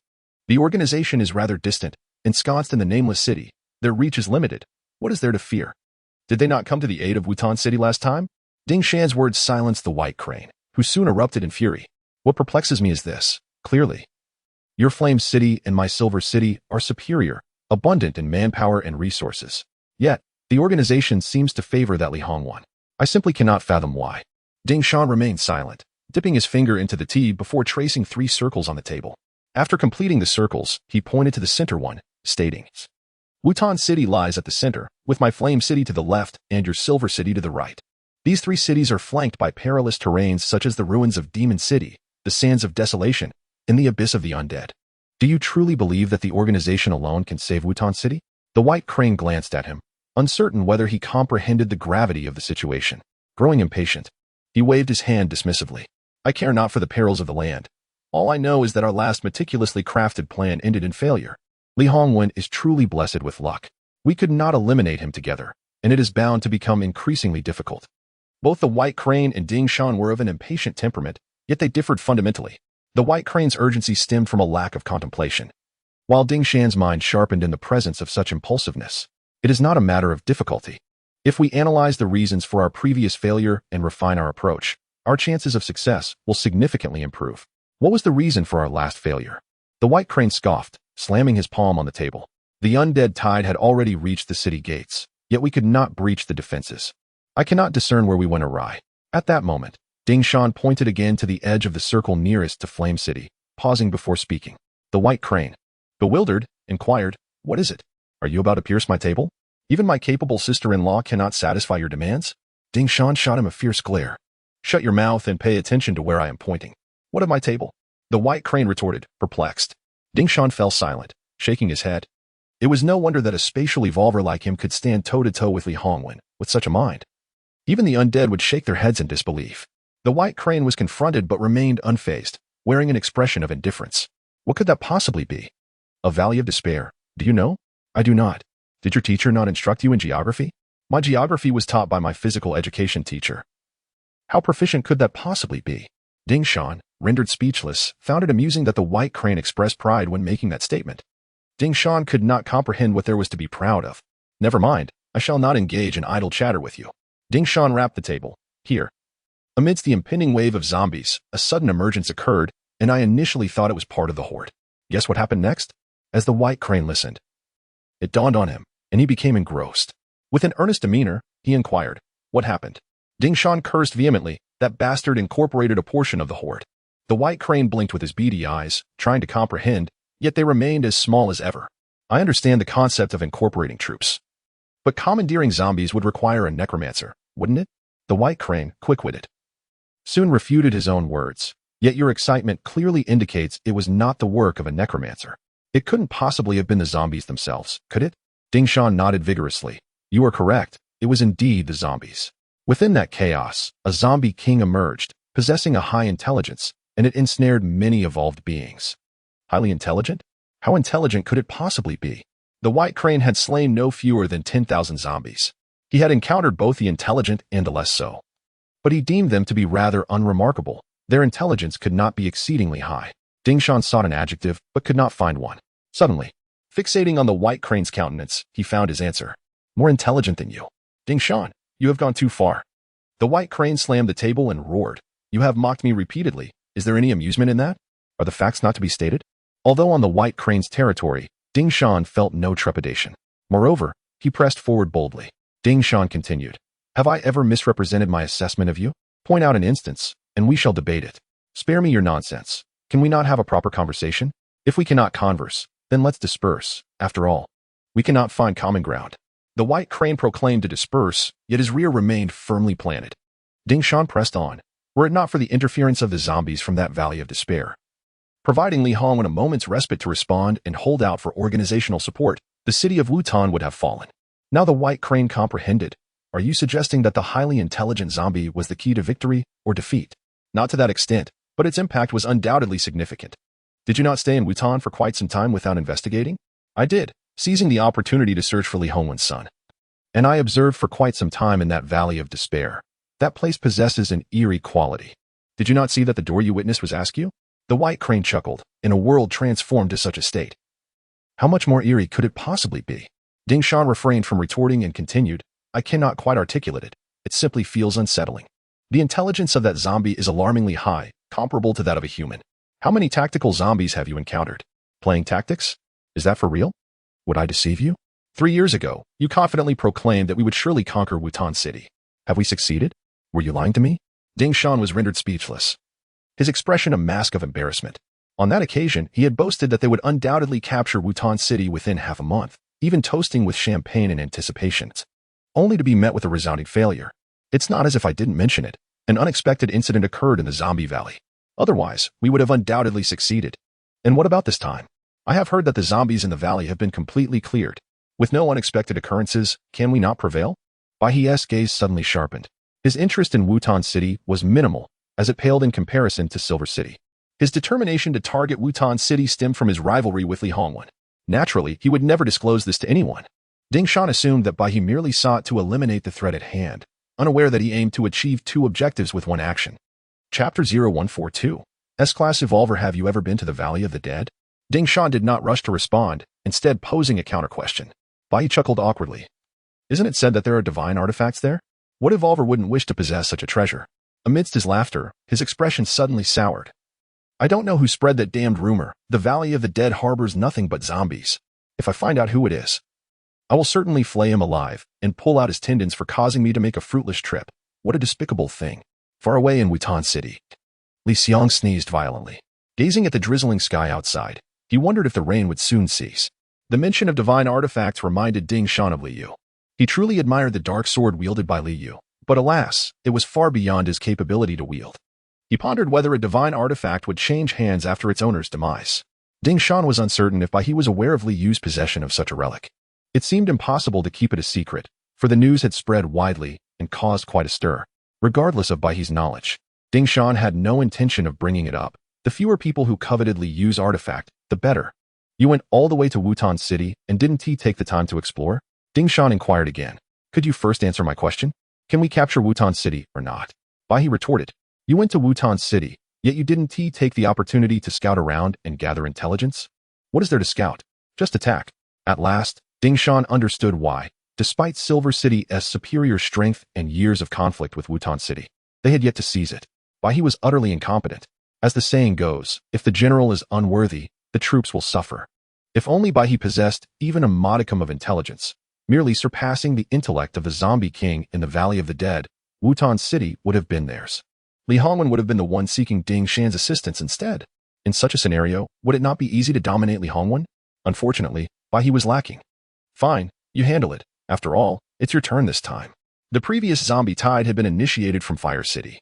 The organization is rather distant, ensconced in the nameless city. Their reach is limited. What is there to fear? Did they not come to the aid of Wutan City last time? Ding Shan's words silenced the White Crane, who soon erupted in fury. What perplexes me is this, clearly. Your Flame City and my Silver City are superior, abundant in manpower and resources. Yet, the organization seems to favor that Liang one. I simply cannot fathom why. Ding Shan remained silent, dipping his finger into the tea before tracing 3 circles on the table. After completing the circles, he pointed to the center one, stating, Wutan City lies at the center, with my Flame City to the left and your Silver City to the right. These 3 cities are flanked by perilous terrains such as the ruins of Demon City, the sands of desolation, and the abyss of the undead. Do you truly believe that the organization alone can save Wutan City? The White Crane glanced at him, uncertain whether he comprehended the gravity of the situation. Growing impatient, he waved his hand dismissively. I care not for the perils of the land. All I know is that our last meticulously crafted plan ended in failure. Li Hongwen is truly blessed with luck. We could not eliminate him together, and it is bound to become increasingly difficult. Both the White Crane and Ding Shan were of an impatient temperament, yet they differed fundamentally. The White Crane's urgency stemmed from a lack of contemplation, while Ding Shan's mind sharpened in the presence of such impulsiveness. It is not a matter of difficulty. If we analyze the reasons for our previous failure and refine our approach, our chances of success will significantly improve. What was the reason for our last failure? The White Crane scoffed, slamming his palm on the table. The undead tide had already reached the city gates, yet we could not breach the defenses. I cannot discern where we went awry. At that moment, Ding Shan pointed again to the edge of the circle nearest to Flame City, pausing before speaking. The White Crane, bewildered, inquired, What is it? Are you about to pierce my table? Even my capable sister-in-law cannot satisfy your demands? Ding Shan shot him a fierce glare. Shut your mouth and pay attention to where I am pointing. What of my table? The White Crane retorted, perplexed. Ding Shan fell silent, shaking his head. It was no wonder that a spatial evolver like him could stand toe-to-toe with Li Hongwen, with such a mind. Even the undead would shake their heads in disbelief. The White Crane was confronted but remained unfazed, wearing an expression of indifference. What could that possibly be? A valley of despair. Do you know? I do not. Did your teacher not instruct you in geography? My geography was taught by my physical education teacher. How proficient could that possibly be? Ding Shan, rendered speechless, found it amusing that the white crane expressed pride when making that statement. Ding Shan could not comprehend what there was to be proud of. Never mind, I shall not engage in idle chatter with you. Ding Shan rapped the table. Here. Amidst the impending wave of zombies, a sudden emergence occurred, and I initially thought it was part of the horde. Guess what happened next? As the white crane listened, it dawned on him, and he became engrossed. With an earnest demeanor, he inquired, what happened? Ding Shan cursed vehemently. That bastard incorporated a portion of the horde. The white crane blinked with his beady eyes, trying to comprehend, yet they remained as small as ever. I understand the concept of incorporating troops. But commandeering zombies would require a necromancer, wouldn't it? The white crane, quick-witted, soon refuted his own words. Yet your excitement clearly indicates it was not the work of a necromancer. It couldn't possibly have been the zombies themselves, could it? Ding Shan nodded vigorously. You are correct. It was indeed the zombies. Within that chaos, a zombie king emerged, possessing a high intelligence, and it ensnared many evolved beings. Highly intelligent? How intelligent could it possibly be? The white crane had slain no fewer than 10,000 zombies. He had encountered both the intelligent and the less so. But he deemed them to be rather unremarkable. Their intelligence could not be exceedingly high. Ding Shan sought an adjective, but could not find one. Suddenly, fixating on the white crane's countenance, he found his answer. More intelligent than you. Ding Shan, you have gone too far. The white crane slammed the table and roared. You have mocked me repeatedly. Is there any amusement in that? Are the facts not to be stated? Although on the white crane's territory, Ding Shan felt no trepidation. Moreover, he pressed forward boldly. Ding Shan continued. Have I ever misrepresented my assessment of you? Point out an instance, and we shall debate it. Spare me your nonsense. Can we not have a proper conversation? If we cannot converse, then let's disperse. After all, we cannot find common ground. The white crane proclaimed to disperse, yet his rear remained firmly planted. Ding Shan pressed on, were it not for the interference of the zombies from that valley of despair. Providing Li Hongwen a moment's respite to respond and hold out for organizational support, the city of Wutan would have fallen. Now the white crane comprehended. Are you suggesting that the highly intelligent zombie was the key to victory or defeat? Not to that extent, but its impact was undoubtedly significant. Did you not stay in Wutan for quite some time without investigating? I did, seizing the opportunity to search for Li Hongwen's son. And I observed for quite some time in that valley of despair. That place possesses an eerie quality. Did you not see that the door you witnessed was askew? The white crane chuckled, in a world transformed to such a state. How much more eerie could it possibly be? Ding Shan refrained from retorting and continued, I cannot quite articulate it. It simply feels unsettling. The intelligence of that zombie is alarmingly high, comparable to that of a human. How many tactical zombies have you encountered? Playing tactics? Is that for real? Would I deceive you? 3 years ago, you confidently proclaimed that we would surely conquer Wutan City. Have we succeeded? Were you lying to me? Ding Shan was rendered speechless. His expression a mask of embarrassment. On that occasion, he had boasted that they would undoubtedly capture Wutan City within half a month, even toasting with champagne in anticipation, only to be met with a resounding failure. It's not as if I didn't mention it. An unexpected incident occurred in the zombie valley. Otherwise, we would have undoubtedly succeeded. And what about this time? I have heard that the zombies in the valley have been completely cleared. With no unexpected occurrences, can we not prevail? Bai He's gaze suddenly sharpened. His interest in Wutan City was minimal, as it paled in comparison to Silver City. His determination to target Wutan City stemmed from his rivalry with Li Hongwen. Naturally, he would never disclose this to anyone. Ding Shan assumed that Bai He merely sought to eliminate the threat at hand, unaware that he aimed to achieve 2 objectives with one action. Chapter 0142. S-Class Evolver. Have you ever been to the Valley of the Dead? Ding Shan did not rush to respond, instead posing a counter-question. Bai He chuckled awkwardly. Isn't it said that there are divine artifacts there? What evolver wouldn't wish to possess such a treasure? Amidst his laughter, his expression suddenly soured. I don't know who spread that damned rumor. The Valley of the Dead harbors nothing but zombies. If I find out who it is, I will certainly flay him alive and pull out his tendons for causing me to make a fruitless trip. What a despicable thing. Far away in Wutan City, Li Xiang sneezed violently. Gazing at the drizzling sky outside, he wondered if the rain would soon cease. The mention of divine artifacts reminded Ding Shan of Li Yu. He truly admired the dark sword wielded by Li Yu, but alas, it was far beyond his capability to wield. He pondered whether a divine artifact would change hands after its owner's demise. Ding Shan was uncertain if Bai He was aware of Li Yu's possession of such a relic. It seemed impossible to keep it a secret, for the news had spread widely and caused quite a stir. Regardless of Bai He's knowledge, Ding Shan had no intention of bringing it up. The fewer people who coveted Li Yu's artifact, the better. You went all the way to Wutan City, and didn't he take the time to explore? Ding Shan inquired again. Could you first answer my question? Can we capture Wutan City or not? Bai He retorted. You went to Wutan City, yet you didn't take the opportunity to scout around and gather intelligence? What is there to scout? Just attack. At last, Ding Shan understood why, despite Silver City's superior strength and years of conflict with Wutan City, they had yet to seize it. Bai He was utterly incompetent. As the saying goes, if the general is unworthy, the troops will suffer. If only Bai He possessed even a modicum of intelligence, merely surpassing the intellect of the zombie king in the Valley of the Dead, Wutan City would have been theirs. Li Hongwen would have been the one seeking Ding Shan's assistance instead. In such a scenario, would it not be easy to dominate Li Hongwen? Unfortunately, Bai He was lacking. Fine, you handle it. After all, it's your turn this time. The previous zombie tide had been initiated from Fire City,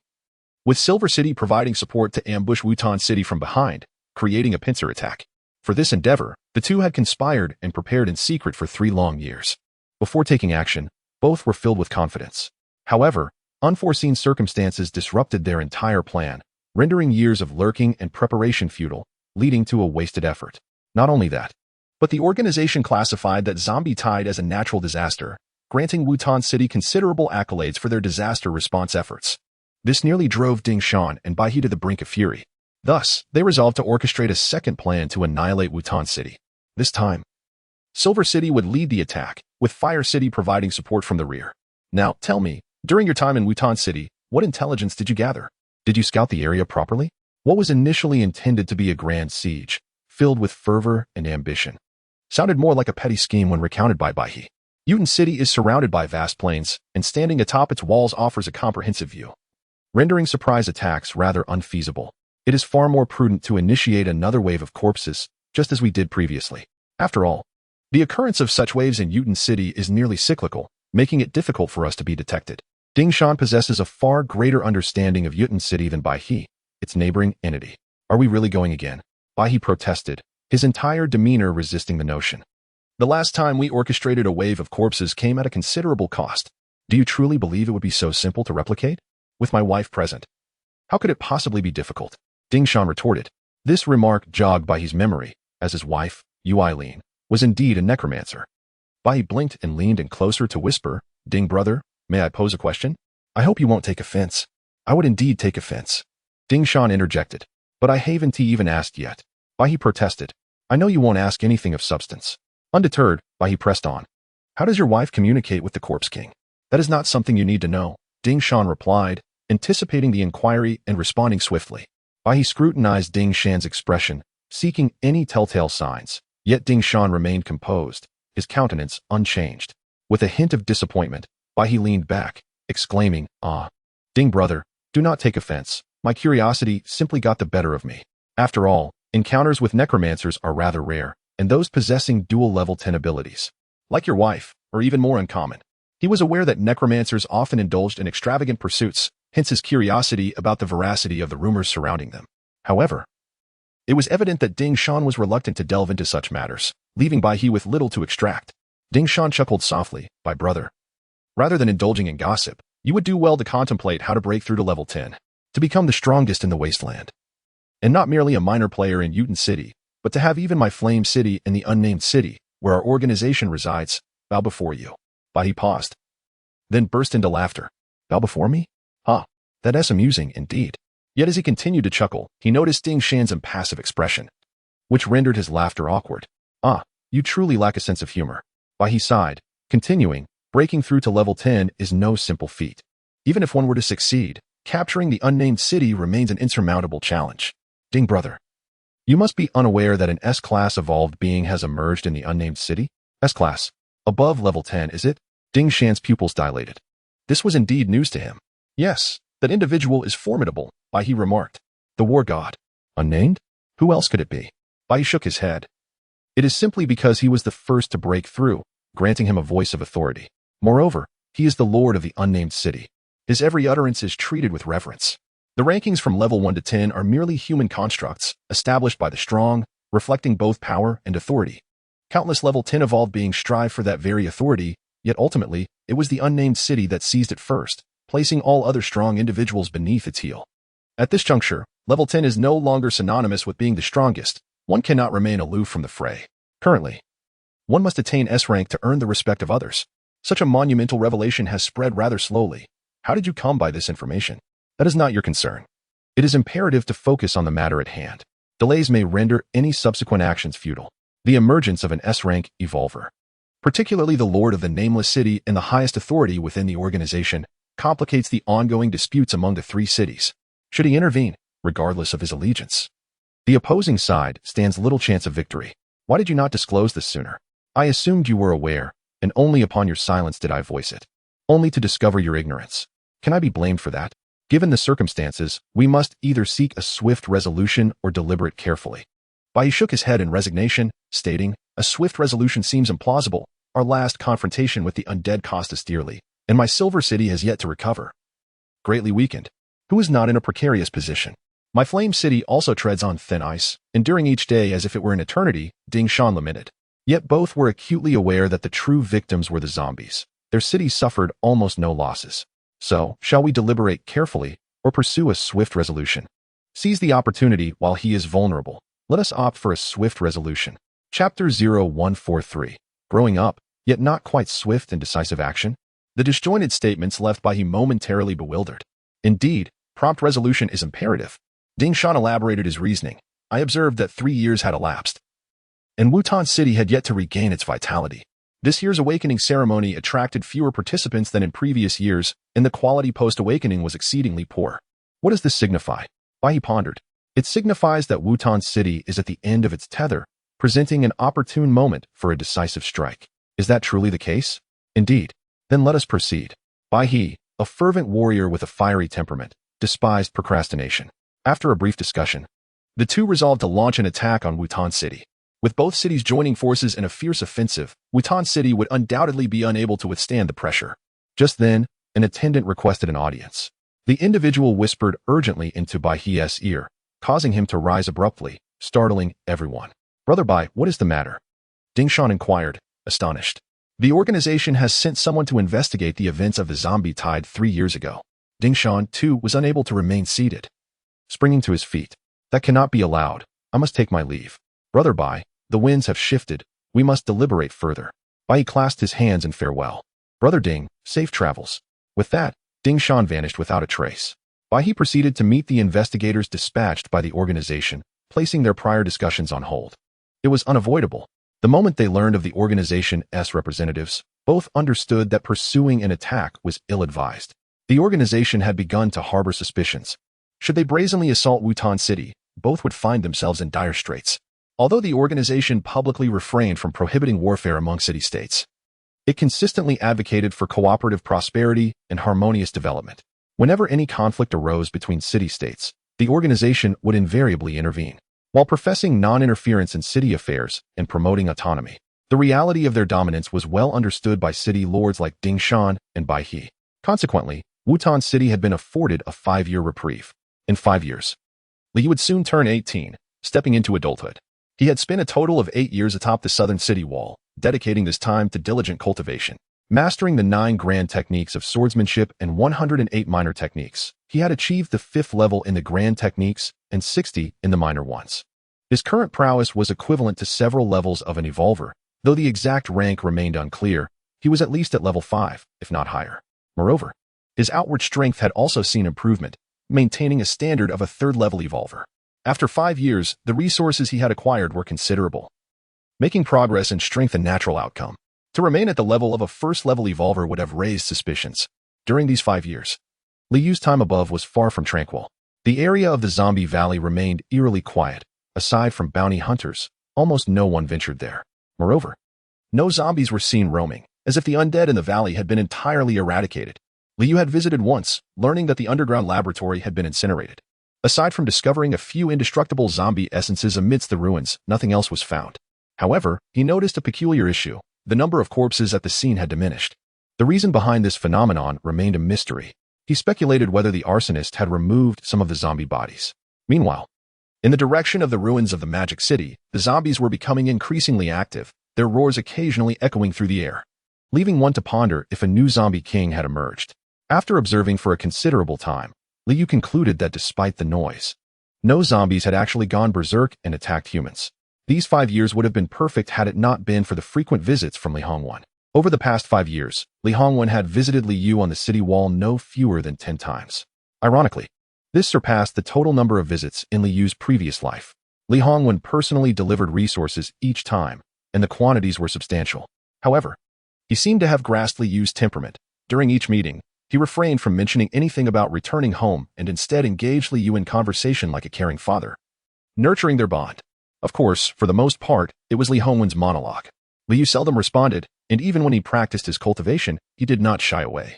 with Silver City providing support to ambush Wutan City from behind, creating a pincer attack. For this endeavor, the two had conspired and prepared in secret for 3 long years. Before taking action, both were filled with confidence. However, unforeseen circumstances disrupted their entire plan, rendering years of lurking and preparation futile, leading to a wasted effort. Not only that, but the organization classified that zombie tide as a natural disaster, granting Wutan City considerable accolades for their disaster response efforts. This nearly drove Ding Shan and Bai He to the brink of fury. Thus, they resolved to orchestrate a second plan to annihilate Wutan City. This time, Silver City would lead the attack, with Fire City providing support from the rear. Now, tell me, during your time in Wutan City, what intelligence did you gather? Did you scout the area properly? What was initially intended to be a grand siege, filled with fervor and ambition, sounded more like a petty scheme when recounted by Bai He. Wutan City is surrounded by vast plains, and standing atop its walls offers a comprehensive view, rendering surprise attacks rather unfeasible. It is far more prudent to initiate another wave of corpses, just as we did previously. After all, the occurrence of such waves in Wutan City is nearly cyclical, making it difficult for us to be detected. Ding Shan possesses a far greater understanding of Wutan City than Bai He, its neighboring entity. Are we really going again? Bai He protested, his entire demeanor resisting the notion. The last time we orchestrated a wave of corpses came at a considerable cost. Do you truly believe it would be so simple to replicate? With my wife present, how could it possibly be difficult? Ding Shan retorted. This remark jogged Bai He's memory, as his wife, Liang, was indeed a necromancer. Bai He blinked and leaned in closer to whisper, Ding brother, may I pose a question? I hope you won't take offense. I would indeed take offense. Ding Shan interjected. But I haven't even asked yet. Bai He protested. I know you won't ask anything of substance. Undeterred, Bai He pressed on. How does your wife communicate with the Corpse King? That is not something you need to know, Ding Shan replied, anticipating the inquiry and responding swiftly. Bai He scrutinized Ding Shan's expression, seeking any telltale signs. Yet Ding Shan remained composed, his countenance unchanged. With a hint of disappointment, Bai He leaned back, exclaiming, Ah, Ding brother, do not take offense. My curiosity simply got the better of me. After all, encounters with necromancers are rather rare, and those possessing dual level 10 abilities, like your wife, are even more uncommon. He was aware that necromancers often indulged in extravagant pursuits, hence his curiosity about the veracity of the rumors surrounding them. However, it was evident that Ding Shan was reluctant to delve into such matters, leaving Bai He with little to extract. Ding Shan chuckled softly, Bai brother. Rather than indulging in gossip, you would do well to contemplate how to break through to level 10, to become the strongest in the wasteland. And not merely a minor player in Wutan City, but to have even my Flame City and the unnamed city, where our organization resides, bow before you. Bai He paused, then burst into laughter. Bow before me? That's amusing indeed. Yet as he continued to chuckle, he noticed Ding Shan's impassive expression, which rendered his laughter awkward. You truly lack a sense of humor. Bai He sighed, continuing, breaking through to level 10 is no simple feat. Even if one were to succeed, capturing the unnamed city remains an insurmountable challenge. Ding brother, you must be unaware that an S-class evolved being has emerged in the unnamed city? S-class? Above level 10, is it? Ding Shan's pupils dilated. This was indeed news to him. Yes, that individual is formidable, Bai He remarked. The war god. Unnamed? Who else could it be? Bai He shook his head. It is simply because he was the first to break through, granting him a voice of authority. Moreover, he is the lord of the unnamed city. His every utterance is treated with reverence. The rankings from level 1 to 10 are merely human constructs, established by the strong, reflecting both power and authority. Countless level 10 evolved beings strive for that very authority, yet ultimately, it was the unnamed city that seized it first, placing all other strong individuals beneath its heel. At this juncture, level 10 is no longer synonymous with being the strongest. One cannot remain aloof from the fray. Currently, one must attain S rank to earn the respect of others. Such a monumental revelation has spread rather slowly. How did you come by this information? That is not your concern. It is imperative to focus on the matter at hand. Delays may render any subsequent actions futile. The emergence of an S-rank evolver, particularly the Lord of the Nameless City and the highest authority within the organization, complicates the ongoing disputes among the three cities. Should he intervene, regardless of his allegiance? The opposing side stands little chance of victory. Why did you not disclose this sooner? I assumed you were aware, and only upon your silence did I voice it, only to discover your ignorance. Can I be blamed for that? Given the circumstances, we must either seek a swift resolution or deliberate carefully. Bai shook his head in resignation, stating, a swift resolution seems implausible. Our last confrontation with the undead cost us dearly, and my Silver City has yet to recover. Greatly weakened. Who is not in a precarious position? My Flame City also treads on thin ice, enduring each day as if it were an eternity, Ding Shan lamented. Yet both were acutely aware that the true victims were the zombies. Their city suffered almost no losses. So, shall we deliberate carefully, or pursue a swift resolution? Seize the opportunity while he is vulnerable. Let us opt for a swift resolution. Chapter 0143. Growing up, yet not quite swift and decisive action? The disjointed statements left Bai momentarily bewildered. Indeed, prompt resolution is imperative. Ding Shan elaborated his reasoning. I observed that 3 years had elapsed, and Wutan City had yet to regain its vitality. This year's awakening ceremony attracted fewer participants than in previous years, and the quality post-awakening was exceedingly poor. What does this signify? Bai pondered. It signifies that Wutan City is at the end of its tether, presenting an opportune moment for a decisive strike. Is that truly the case? Indeed. Then let us proceed. Bai, a fervent warrior with a fiery temperament, despised procrastination. After a brief discussion, the two resolved to launch an attack on Wutan City. With both cities joining forces in a fierce offensive, Wutan City would undoubtedly be unable to withstand the pressure. Just then, an attendant requested an audience. The individual whispered urgently into Bai's ear, causing him to rise abruptly, startling everyone. Brother Bai, what is the matter? Ding Shan inquired, astonished. The organization has sent someone to investigate the events of the zombie tide 3 years ago. Ding Shan, too, was unable to remain seated. Springing to his feet. That cannot be allowed. I must take my leave. Brother Bai, the winds have shifted. We must deliberate further. Bai clasped his hands in farewell. Brother Ding, safe travels. With that, Ding Shan vanished without a trace. Bai proceeded to meet the investigators dispatched by the organization, placing their prior discussions on hold. It was unavoidable. The moment they learned of the organization's representatives, both understood that pursuing an attack was ill-advised. The organization had begun to harbor suspicions. Should they brazenly assault Wutan City, both would find themselves in dire straits. Although the organization publicly refrained from prohibiting warfare among city-states, it consistently advocated for cooperative prosperity and harmonious development. Whenever any conflict arose between city-states, the organization would invariably intervene. While professing non-interference in city affairs and promoting autonomy, the reality of their dominance was well understood by city lords like Ding Shan and Bai. Consequently, Wutan City had been afforded a 5-year reprieve. In 5 years, Li would soon turn 18, stepping into adulthood. He had spent a total of 8 years atop the southern city wall, dedicating this time to diligent cultivation. Mastering the 9 grand techniques of swordsmanship and 108 minor techniques, he had achieved the 5th level in the grand techniques and 60 in the minor ones. His current prowess was equivalent to several levels of an evolver. Though the exact rank remained unclear, he was at least at level 5, if not higher. Moreover, his outward strength had also seen improvement, maintaining a standard of a 3rd level evolver. After 5 years, the resources he had acquired were considerable, making progress in strength a natural outcome. To remain at the level of a 1st level evolver would have raised suspicions. During these 5 years, Liu's time above was far from tranquil. The area of the zombie valley remained eerily quiet. Aside from bounty hunters, almost no one ventured there. Moreover, no zombies were seen roaming, as if the undead in the valley had been entirely eradicated. Liu had visited once, learning that the underground laboratory had been incinerated. Aside from discovering a few indestructible zombie essences amidst the ruins, nothing else was found. However, he noticed a peculiar issue. The number of corpses at the scene had diminished. The reason behind this phenomenon remained a mystery. He speculated whether the arsonist had removed some of the zombie bodies. Meanwhile, in the direction of the ruins of the Magic City, the zombies were becoming increasingly active, their roars occasionally echoing through the air, leaving one to ponder if a new zombie king had emerged. After observing for a considerable time, Liu concluded that despite the noise, no zombies had actually gone berserk and attacked humans. These 5 years would have been perfect had it not been for the frequent visits from Li Hongwan. Over the past 5 years, Li Hongwen had visited Li Yu on the city wall no fewer than 10 times. Ironically, this surpassed the total number of visits in Li Yu's previous life. Li Hongwen personally delivered resources each time, and the quantities were substantial. However, he seemed to have grasped Li Yu's temperament. During each meeting, he refrained from mentioning anything about returning home and instead engaged Li Yu in conversation like a caring father, nurturing their bond. Of course, for the most part, it was Li Hongwen's monologue. Li Yu seldom responded, and even when he practiced his cultivation, he did not shy away,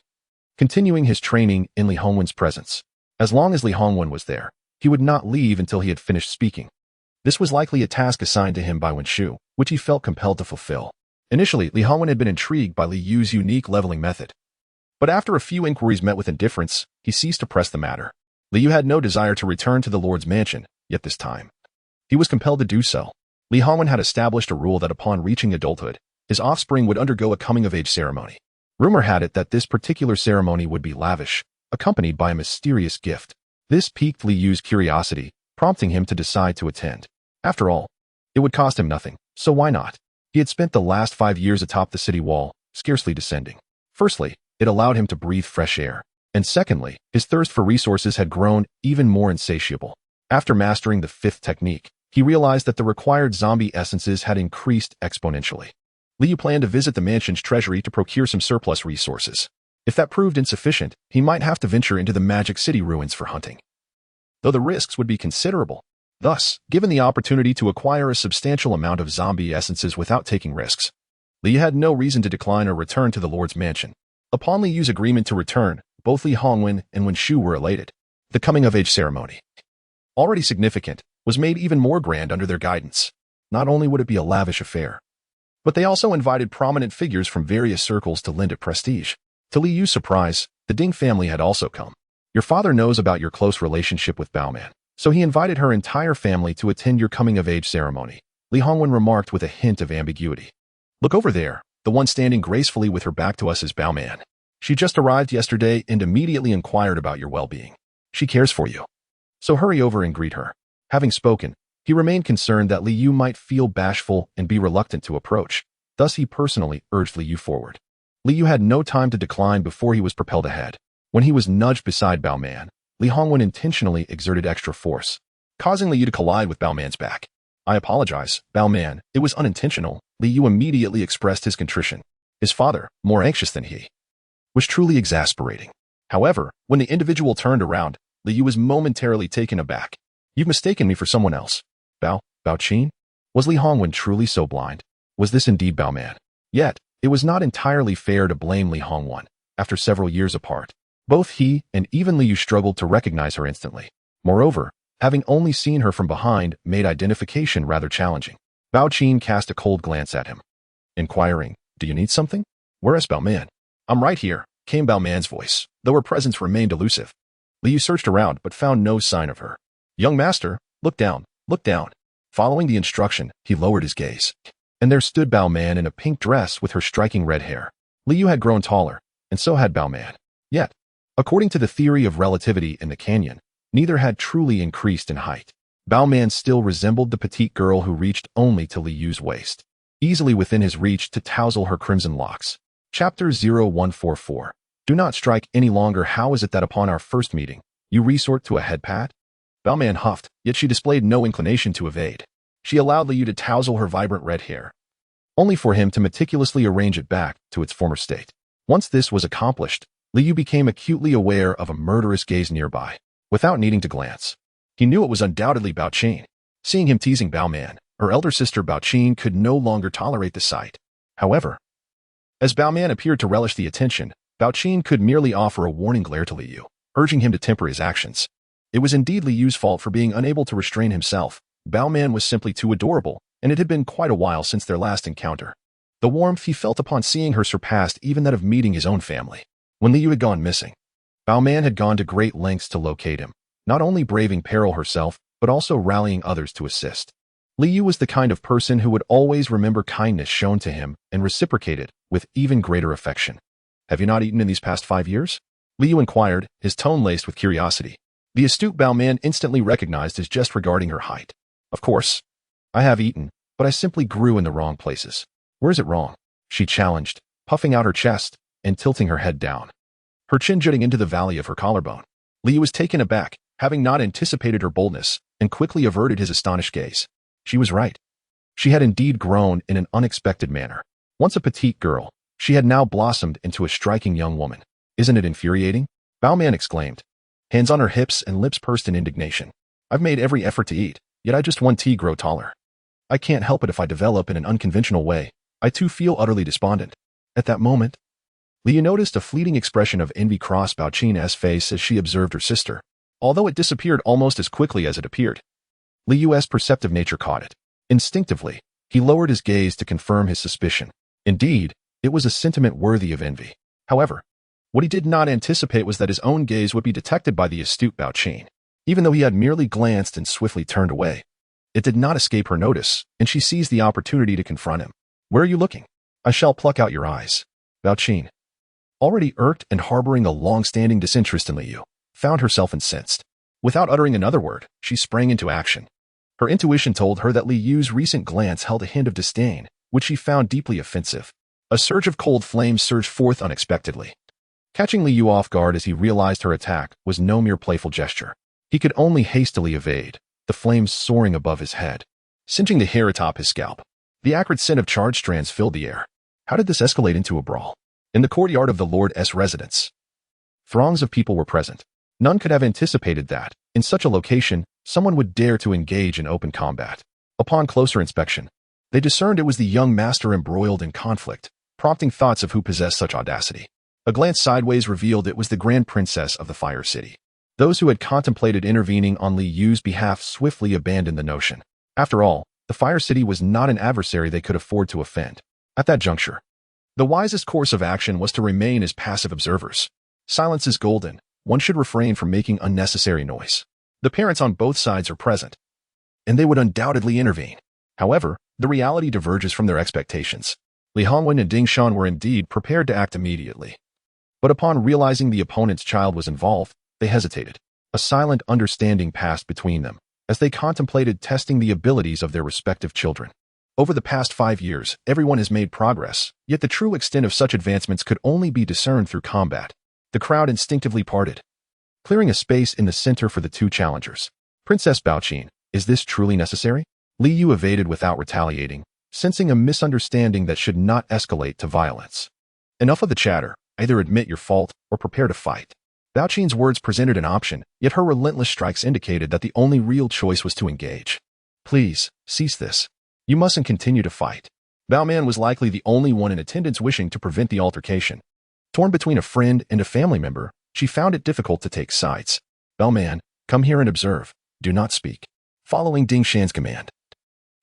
continuing his training in Li Hongwen's presence. As long as Li Hongwen was there, he would not leave until he had finished speaking. This was likely a task assigned to him by Wen Shu, which he felt compelled to fulfill. Initially, Li Hongwen had been intrigued by Li Yu's unique leveling method. But after a few inquiries met with indifference, he ceased to press the matter. Li Yu had no desire to return to the Lord's mansion, yet this time he was compelled to do so. Li Hongwen had established a rule that upon reaching adulthood, his offspring would undergo a coming-of-age ceremony. Rumor had it that this particular ceremony would be lavish, accompanied by a mysterious gift. This piqued Li Yu's curiosity, prompting him to decide to attend. After all, it would cost him nothing, so why not? He had spent the last 5 years atop the city wall, scarcely descending. Firstly, it allowed him to breathe fresh air. And secondly, his thirst for resources had grown even more insatiable. After mastering the 5th technique, he realized that the required zombie essences had increased exponentially. Li Yu planned to visit the mansion's treasury to procure some surplus resources. If that proved insufficient, he might have to venture into the Magic City ruins for hunting, though the risks would be considerable. Thus, given the opportunity to acquire a substantial amount of zombie essences without taking risks, Li Yu had no reason to decline or return to the Lord's mansion. Upon Li Yu's agreement to return, both Li Hongwen and Wen Shu were elated. The coming-of-age ceremony, already significant, was made even more grand under their guidance. Not only would it be a lavish affair, but they also invited prominent figures from various circles to lend it prestige. To Li Yu's surprise, the Ding family had also come. Your father knows about your close relationship with Baoman, so he invited her entire family to attend your coming-of-age ceremony, Li Hongwen remarked with a hint of ambiguity. Look over there, the one standing gracefully with her back to us is Baoman. She just arrived yesterday and immediately inquired about your well-being. She cares for you, so hurry over and greet her. Having spoken, he remained concerned that Li Yu might feel bashful and be reluctant to approach. Thus he personally urged Li Yu forward. Li Yu had no time to decline before he was propelled ahead. When he was nudged beside Baoman, Li Hongwen intentionally exerted extra force, causing Li Yu to collide with Baoman's back. I apologize, Baoman, it was unintentional. Li Yu immediately expressed his contrition. His father, more anxious than he, was truly exasperating. However, when the individual turned around, Li Yu was momentarily taken aback. You've mistaken me for someone else. Bao Qin? Was Li Hongwen truly so blind? Was this indeed Baoman? Yet, it was not entirely fair to blame Li Hongwen. After several years apart, both he and even Li Yu struggled to recognize her instantly. Moreover, having only seen her from behind made identification rather challenging. Bao Qin cast a cold glance at him, inquiring, do you need something? Where is Baoman? I'm right here, came Baoman's voice, though her presence remained elusive. Li Yu searched around but found no sign of her. Young master, look down, look down. Following the instruction, he lowered his gaze. And there stood Baoman in a pink dress with her striking red hair. Li Yu had grown taller, and so had Baoman. Yet, according to the theory of relativity in the canyon, neither had truly increased in height. Baoman still resembled the petite girl who reached only to Li Yu's waist, easily within his reach to touzle her crimson locks. Chapter 0144. Do not strike any longer. How is it that upon our first meeting, you resort to a head pat? Baoman huffed, yet she displayed no inclination to evade. She allowed Li Yu to touzle her vibrant red hair, only for him to meticulously arrange it back to its former state. Once this was accomplished, Li Yu became acutely aware of a murderous gaze nearby. Without needing to glance, he knew it was undoubtedly Bao Qin. Seeing him teasing Baoman, her elder sister Bao Qin could no longer tolerate the sight. However, as Baoman appeared to relish the attention, Bao Qin could merely offer a warning glare to Li Yu, urging him to temper his actions. It was indeed Li Yu's fault for being unable to restrain himself. Baoman was simply too adorable, and it had been quite a while since their last encounter. The warmth he felt upon seeing her surpassed even that of meeting his own family. When Li Yu had gone missing, Baoman had gone to great lengths to locate him, not only braving peril herself, but also rallying others to assist. Li Yu was the kind of person who would always remember kindness shown to him and reciprocate it with even greater affection. Have you not eaten in these past 5 years? Li Yu inquired, his tone laced with curiosity. The astute Baoman instantly recognized his jest regarding her height. Of course, I have eaten, but I simply grew in the wrong places. Where is it wrong? She challenged, puffing out her chest and tilting her head down, her chin jutting into the valley of her collarbone. Liu was taken aback, having not anticipated her boldness, and quickly averted his astonished gaze. She was right. She had indeed grown in an unexpected manner. Once a petite girl, she had now blossomed into a striking young woman. Isn't it infuriating? Baoman exclaimed, hands on her hips and lips pursed in indignation. I've made every effort to eat, yet I just want to grow taller. I can't help it if I develop in an unconventional way. I too feel utterly despondent. At that moment, Liu noticed a fleeting expression of envy cross Bao Qing's face as she observed her sister, although it disappeared almost as quickly as it appeared. Liu's perceptive nature caught it. Instinctively, he lowered his gaze to confirm his suspicion. Indeed, it was a sentiment worthy of envy. However, what he did not anticipate was that his own gaze would be detected by the astute Bao Qing. Even though he had merely glanced and swiftly turned away, it did not escape her notice, and she seized the opportunity to confront him. Where are you looking? I shall pluck out your eyes. Bao Qing, already irked and harboring a long-standing disinterest in Liu, found herself incensed. Without uttering another word, she sprang into action. Her intuition told her that Liu's recent glance held a hint of disdain, which she found deeply offensive. A surge of cold flames surged forth unexpectedly. Catching Liu off guard as he realized her attack was no mere playful gesture. He could only hastily evade, the flames soaring above his head, singeing the hair atop his scalp. The acrid scent of charred strands filled the air. How did this escalate into a brawl? In the courtyard of the Lord's residence, throngs of people were present. None could have anticipated that, in such a location, someone would dare to engage in open combat. Upon closer inspection, they discerned it was the young master embroiled in conflict, prompting thoughts of who possessed such audacity. A glance sideways revealed it was the Grand Princess of the Fire City. Those who had contemplated intervening on Liu's behalf swiftly abandoned the notion. After all, the Fire City was not an adversary they could afford to offend. At that juncture, the wisest course of action was to remain as passive observers. Silence is golden. One should refrain from making unnecessary noise. The parents on both sides are present, and they would undoubtedly intervene. However, the reality diverges from their expectations. Li Hongwen and Ding Shan were indeed prepared to act immediately. But upon realizing the opponent's child was involved, they hesitated. A silent understanding passed between them, as they contemplated testing the abilities of their respective children. Over the past 5 years, everyone has made progress, yet the true extent of such advancements could only be discerned through combat. The crowd instinctively parted, clearing a space in the center for the two challengers. Princess Bao Qing, is this truly necessary? Liu evaded without retaliating, sensing a misunderstanding that should not escalate to violence. Enough of the chatter. Either admit your fault or prepare to fight. Bao Qing's words presented an option, yet her relentless strikes indicated that the only real choice was to engage. Please, cease this. You mustn't continue to fight. Bao Man was likely the only one in attendance wishing to prevent the altercation. Torn between a friend and a family member, she found it difficult to take sides. Bao Man, come here and observe. Do not speak. Following Ding Shan's command,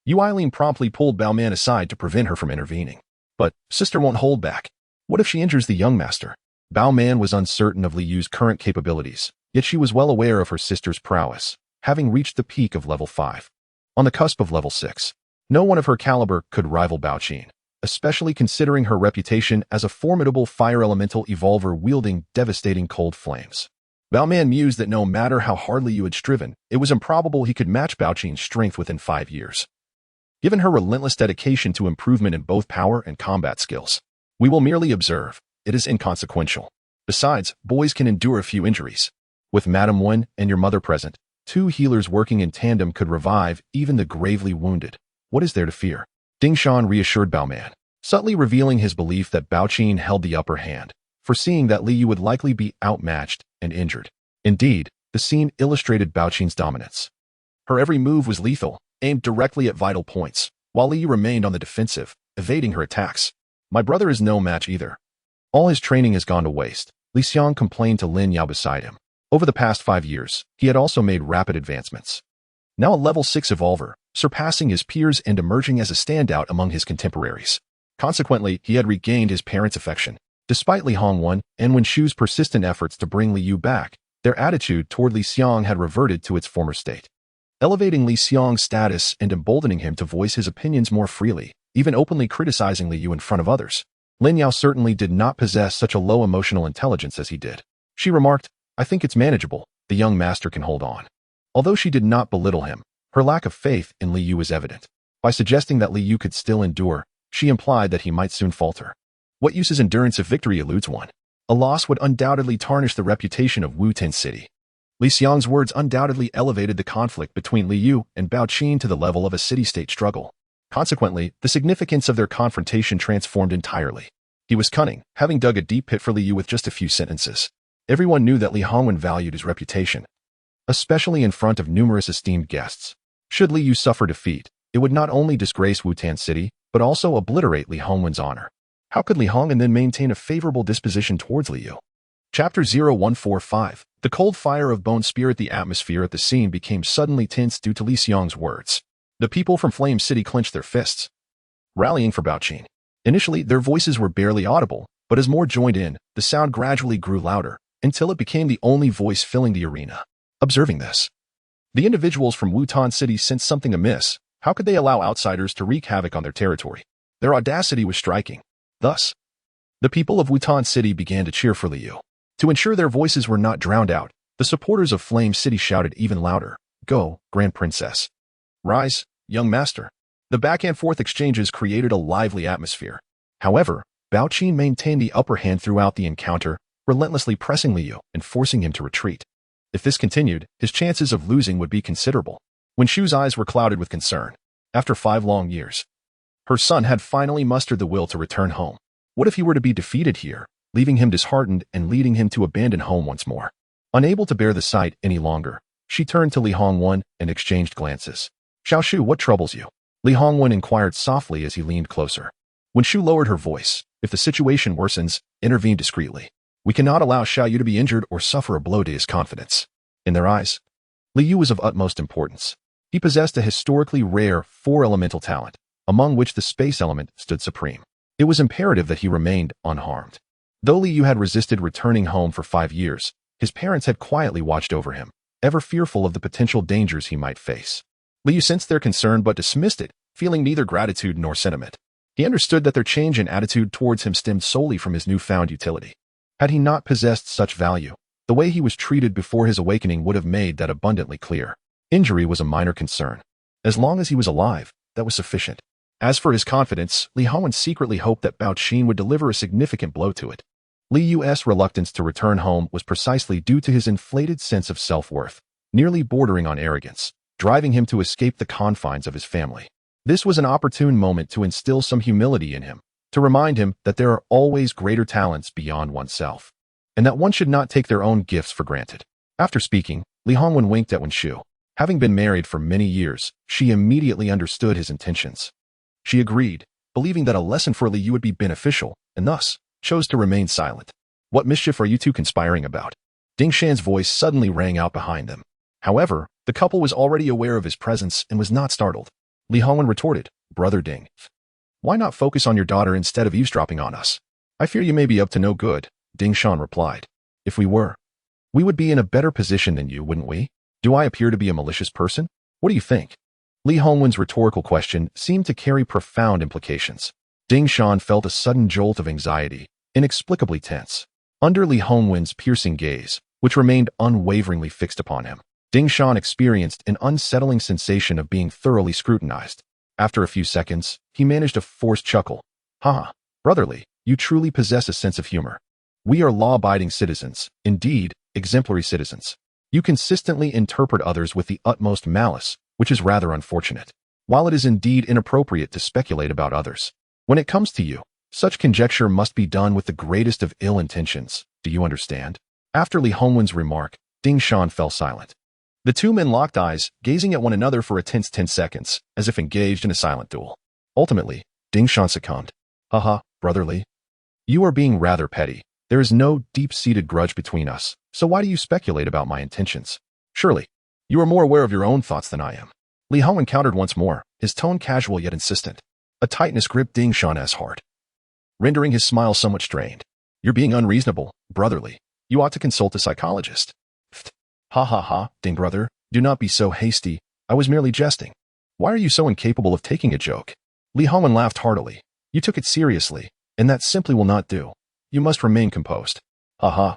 Yu Eileen promptly pulled Bao Man aside to prevent her from intervening. But sister won't hold back. What if she injures the young master? Bao Man was uncertain of Liu's current capabilities, yet she was well aware of her sister's prowess, having reached the peak of level 5. On the cusp of level 6, no one of her caliber could rival Bao Qing, especially considering her reputation as a formidable fire elemental evolver wielding devastating cold flames. Bao Man mused that no matter how hard Liu had striven, it was improbable he could match Bao Qing's strength within 5 years. Given her relentless dedication to improvement in both power and combat skills, we will merely observe. It is inconsequential. Besides, boys can endure a few injuries. With Madame Wen and your mother present, 2 healers working in tandem could revive even the gravely wounded. What is there to fear? Ding Shan reassured Bao Man, subtly revealing his belief that Bao Qing held the upper hand, foreseeing that Liu would likely be outmatched and injured. Indeed, the scene illustrated Bao Qing's dominance. Her every move was lethal, aimed directly at vital points, while Liu remained on the defensive, evading her attacks. My brother is no match either. All his training has gone to waste, Li Xiang complained to Lin Yao beside him. Over the past 5 years, he had also made rapid advancements. Now a level 6 evolver, surpassing his peers and emerging as a standout among his contemporaries. Consequently, he had regained his parents' affection. Despite Li Hongwen and Wen Shu's persistent efforts to bring Liu back, their attitude toward Li Xiang had reverted to its former state. Elevating Li Xiang's status and emboldening him to voice his opinions more freely, even openly criticizing Liu in front of others. Lin Yao certainly did not possess such a low emotional intelligence as he did. She remarked, I think it's manageable. The young master can hold on. Although she did not belittle him, her lack of faith in Liu was evident. By suggesting that Liu could still endure, she implied that he might soon falter. What use is endurance if victory eludes one? A loss would undoubtedly tarnish the reputation of Wu-Tin City. Li Xiang's words undoubtedly elevated the conflict between Li Yu and Bao Qin to the level of a city-state struggle. Consequently, the significance of their confrontation transformed entirely. He was cunning, having dug a deep pit for Li Yu with just a few sentences. Everyone knew that Li Hongwen valued his reputation, especially in front of numerous esteemed guests. Should Li Yu suffer defeat, it would not only disgrace Wu-Tan City, but also obliterate Li Hongwen's honor. How could Li Hongwen then maintain a favorable disposition towards Li Yu? Chapter 0145. The cold fire of Bone Spirit. The atmosphere at the scene became suddenly tense due to Li Xiang's words. The people from Flame City clenched their fists, rallying for Bao Qin. Initially, their voices were barely audible, but as more joined in, the sound gradually grew louder, until it became the only voice filling the arena. Observing this, the individuals from Wu-Tan City sensed something amiss. How could they allow outsiders to wreak havoc on their territory? Their audacity was striking. Thus, the people of Wu-Tan City began to cheer for Li Yu. To ensure their voices were not drowned out, the supporters of Flame City shouted even louder, "Go, Grand Princess! Rise, young master!" The back-and-forth exchanges created a lively atmosphere. However, Bao Qin maintained the upper hand throughout the encounter, relentlessly pressing Li Yu and forcing him to retreat. If this continued, his chances of losing would be considerable. Wen Shu's eyes were clouded with concern. After 5 long years, her son had finally mustered the will to return home. What if he were to be defeated here, leaving him disheartened and leading him to abandon home once more? Unable to bear the sight any longer, she turned to Li Hongwen and exchanged glances. "Xiao Shu, what troubles you?" Li Hongwen inquired softly as he leaned closer. Wen Shu lowered her voice. "If the situation worsens, intervene discreetly. We cannot allow Xiao Yu to be injured or suffer a blow to his confidence." In their eyes, Li Yu was of utmost importance. He possessed a historically rare 4-elemental talent, among which the space element stood supreme. It was imperative that he remained unharmed. Though Li Yu had resisted returning home for 5 years, his parents had quietly watched over him, ever fearful of the potential dangers he might face. Li Yu sensed their concern but dismissed it, feeling neither gratitude nor sentiment. He understood that their change in attitude towards him stemmed solely from his newfound utility. Had he not possessed such value, the way he was treated before his awakening would have made that abundantly clear. Injury was a minor concern. As long as he was alive, that was sufficient. As for his confidence, Li Hongwen secretly hoped that Bao Qin would deliver a significant blow to it. Li Yu's reluctance to return home was precisely due to his inflated sense of self-worth, nearly bordering on arrogance, driving him to escape the confines of his family. This was an opportune moment to instill some humility in him, to remind him that there are always greater talents beyond oneself, and that one should not take their own gifts for granted. After speaking, Li Hongwen winked at Wen Shu. Having been married for many years, she immediately understood his intentions. She agreed, believing that a lesson for Li Yu would be beneficial, and thus chose to remain silent. "What mischief are you two conspiring about?" Ding Shan's voice suddenly rang out behind them. However, the couple was already aware of his presence and was not startled. Li Hongwen retorted, "Brother Ding, why not focus on your daughter instead of eavesdropping on us?" "I fear you may be up to no good," Ding Shan replied. "If we were, we would be in a better position than you, wouldn't we? Do I appear to be a malicious person? What do you think?" Li Hongwen's rhetorical question seemed to carry profound implications. Ding Shan felt a sudden jolt of anxiety, inexplicably tense. Under Li Hongwen's piercing gaze, which remained unwaveringly fixed upon him, Ding Shan experienced an unsettling sensation of being thoroughly scrutinized. After a few seconds, he managed a forced chuckle. "Ha, brotherly, you truly possess a sense of humor. We are law-abiding citizens, indeed, exemplary citizens. You consistently interpret others with the utmost malice, which is rather unfortunate. While it is indeed inappropriate to speculate about others, when it comes to you, such conjecture must be done with the greatest of ill intentions. Do you understand?" After Li Hongwen's remark, Ding Shan fell silent. The two men locked eyes, gazing at one another for a tense 10 seconds, as if engaged in a silent duel. Ultimately, Ding Shan succumbed. "Haha, brotherly. You are being rather petty. There is no deep-seated grudge between us, so why do you speculate about my intentions? Surely, you are more aware of your own thoughts than I am." Li Hongwen countered once more, his tone casual yet insistent. A tightness gripped Ding Shan's heart, rendering his smile somewhat strained. "You're being unreasonable, brotherly. You ought to consult a psychologist." "Ha ha ha, Ding brother, do not be so hasty. I was merely jesting. Why are you so incapable of taking a joke?" Li Hongwen laughed heartily. "You took it seriously, and that simply will not do. You must remain composed." "Ha ha.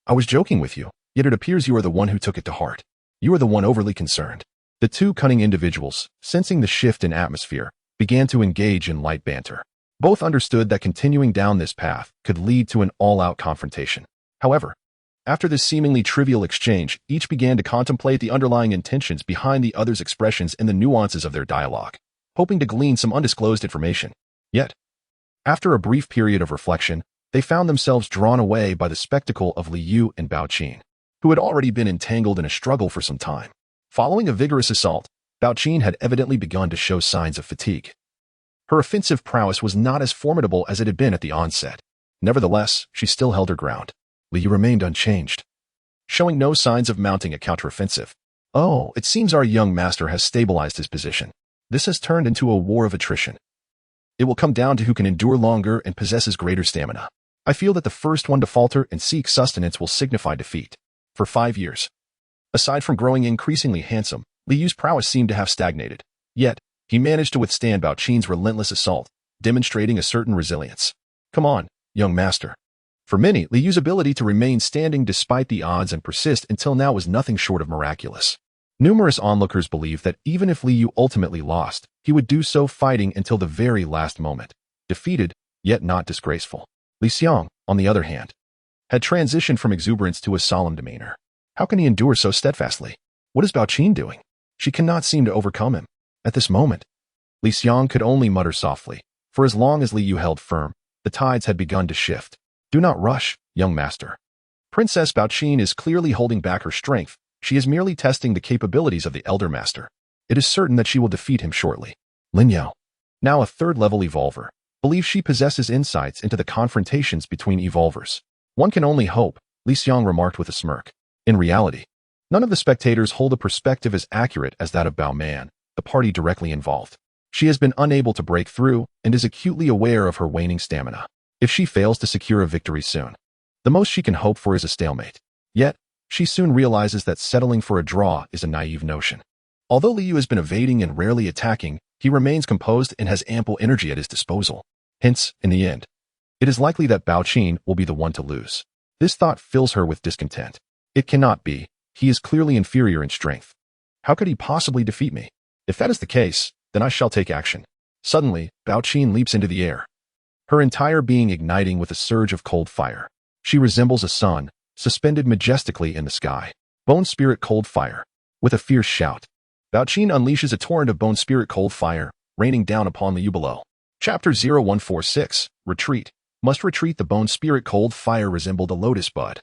I was joking with you, yet it appears you are the one who took it to heart. You are the one overly concerned." The two cunning individuals, sensing the shift in atmosphere, began to engage in light banter. Both understood that continuing down this path could lead to an all-out confrontation. However, after this seemingly trivial exchange, each began to contemplate the underlying intentions behind the other's expressions and the nuances of their dialogue, hoping to glean some undisclosed information. Yet, after a brief period of reflection, they found themselves drawn away by the spectacle of Liu and Bao Qin, who had already been entangled in a struggle for some time. Following a vigorous assault, Bao Qin had evidently begun to show signs of fatigue. Her offensive prowess was not as formidable as it had been at the onset. Nevertheless, she still held her ground. Liu remained unchanged, showing no signs of mounting a counteroffensive. Oh, it seems our young master has stabilized his position. This has turned into a war of attrition. It will come down to who can endure longer and possesses greater stamina. I feel that the first one to falter and seek sustenance will signify defeat. For 5 years, aside from growing increasingly handsome, Liu's prowess seemed to have stagnated. Yet, he managed to withstand Bao Qin's relentless assault, demonstrating a certain resilience. Come on, young master. For many, Liu's ability to remain standing despite the odds and persist until now was nothing short of miraculous. Numerous onlookers believed that even if Liu ultimately lost, he would do so fighting until the very last moment, defeated, yet not disgraceful. Li Xiang, on the other hand, had transitioned from exuberance to a solemn demeanor. How can he endure so steadfastly? What is Bao Qin doing? She cannot seem to overcome him. At this moment, Li Xiang could only mutter softly, for as long as Liu held firm, the tides had begun to shift. Do not rush, young master. Princess Bao Qin is clearly holding back her strength. She is merely testing the capabilities of the elder master. It is certain that she will defeat him shortly. Lin Yao, now a third-level evolver, believes she possesses insights into the confrontations between evolvers. One can only hope, Li Xiang remarked with a smirk. In reality, none of the spectators hold a perspective as accurate as that of Bao Man, the party directly involved. She has been unable to break through and is acutely aware of her waning stamina. If she fails to secure a victory soon, the most she can hope for is a stalemate. Yet, she soon realizes that settling for a draw is a naive notion. Although Liu has been evading and rarely attacking, he remains composed and has ample energy at his disposal. Hence, in the end, it is likely that Bao Qin will be the one to lose. This thought fills her with discontent. It cannot be. He is clearly inferior in strength. How could he possibly defeat me? If that is the case, then I shall take action. Suddenly, Bao Qin leaps into the air, her entire being igniting with a surge of cold fire. She resembles a sun, suspended majestically in the sky. Bone Spirit Cold Fire. With a fierce shout, Bao Qin unleashes a torrent of Bone Spirit Cold Fire, raining down upon Liu below. Chapter 0146, Retreat. Must retreat. The Bone Spirit Cold Fire resembled a lotus bud,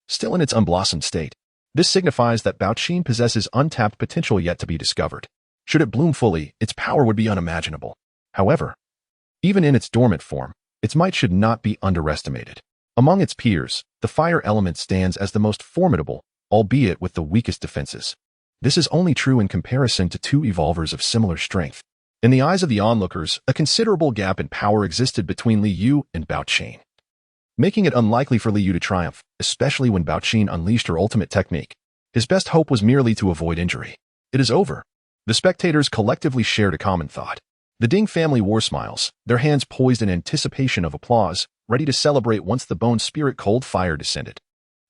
still in its unblossomed state. This signifies that Bao Qin possesses untapped potential yet to be discovered. Should it bloom fully, its power would be unimaginable. However, even in its dormant form, its might should not be underestimated. Among its peers, the fire element stands as the most formidable, albeit with the weakest defenses. This is only true in comparison to two evolvers of similar strength. In the eyes of the onlookers, a considerable gap in power existed between Liu and Bao Qin, making it unlikely for Liu to triumph, especially when Bao Qin unleashed her ultimate technique. His best hope was merely to avoid injury. It is over. The spectators collectively shared a common thought. The Ding family wore smiles, their hands poised in anticipation of applause, ready to celebrate once the Bone Spirit Cold Fire descended.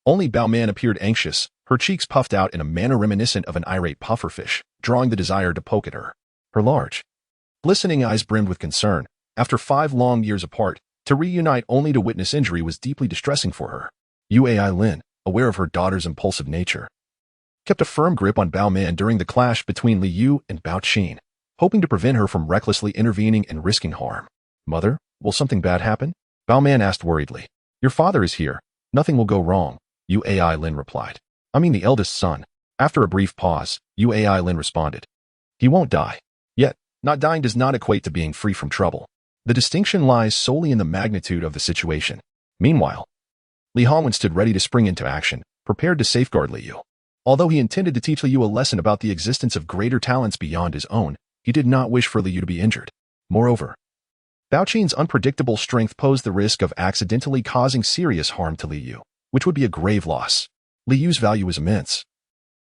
Only Bao Man appeared anxious, her cheeks puffed out in a manner reminiscent of an irate pufferfish, drawing the desire to poke at her. Her large, glistening eyes brimmed with concern. After 5 long years apart, to reunite only to witness injury was deeply distressing for her. Uai Lin, aware of her daughter's impulsive nature, kept a firm grip on Bao Man during the clash between Liu and Bao Qin, hoping to prevent her from recklessly intervening and risking harm. Mother, will something bad happen? Bao Man asked worriedly. Your father is here. Nothing will go wrong, Uai Lin replied. I mean the eldest son. After a brief pause, Uai Lin responded. He won't die. Yet, not dying does not equate to being free from trouble. The distinction lies solely in the magnitude of the situation. Meanwhile, Li Hongwen stood ready to spring into action, prepared to safeguard Liu. Although he intended to teach Liu a lesson about the existence of greater talents beyond his own, he did not wish for Liu to be injured. Moreover, Bao Qin's unpredictable strength posed the risk of accidentally causing serious harm to Liu, which would be a grave loss. Liu's value is immense,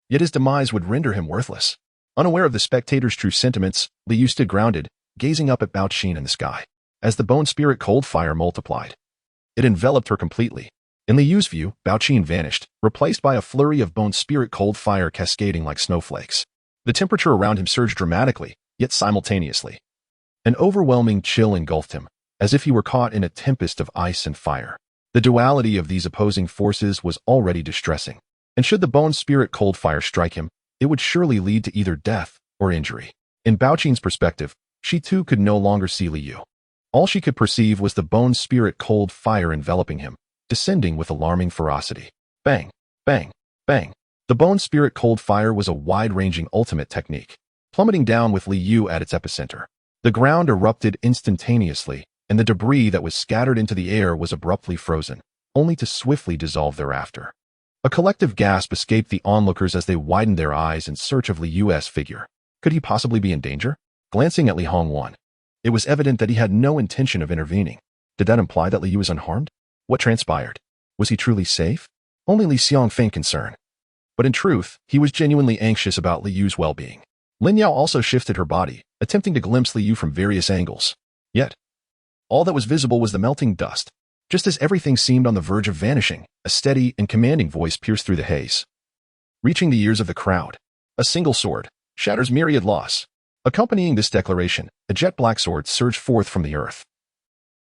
yet his demise would render him worthless. Unaware of the spectators' true sentiments, Liu stood grounded, gazing up at Bao Qin in the sky. As the Bone Spirit Cold Fire multiplied, it enveloped her completely. In Liu's view, Bao Qin vanished, replaced by a flurry of Bone Spirit Cold Fire cascading like snowflakes. The temperature around him surged dramatically, yet simultaneously. An overwhelming chill engulfed him, as if he were caught in a tempest of ice and fire. The duality of these opposing forces was already distressing, and should the bone spirit cold fire strike him, it would surely lead to either death or injury. In Baoqing's perspective, she too could no longer see Liu. All she could perceive was the bone spirit cold fire enveloping him, descending with alarming ferocity. Bang, bang, bang. The bone spirit cold fire was a wide-ranging ultimate technique, plummeting down with Liu at its epicenter. The ground erupted instantaneously, and the debris that was scattered into the air was abruptly frozen, only to swiftly dissolve thereafter. A collective gasp escaped the onlookers as they widened their eyes in search of Liu's figure. Could he possibly be in danger? Glancing at Li Hongwan, it was evident that he had no intention of intervening. Did that imply that Liu was unharmed? What transpired? Was he truly safe? Only Li Xiang feigned concern. But in truth, he was genuinely anxious about Liu's well-being. Lin Yao also shifted her body, attempting to glimpse Liu from various angles. Yet, all that was visible was the melting dust. Just as everything seemed on the verge of vanishing, a steady and commanding voice pierced through the haze. Reaching the ears of the crowd, a single sword shatters myriad loss. Accompanying this declaration, a jet-black sword surged forth from the earth,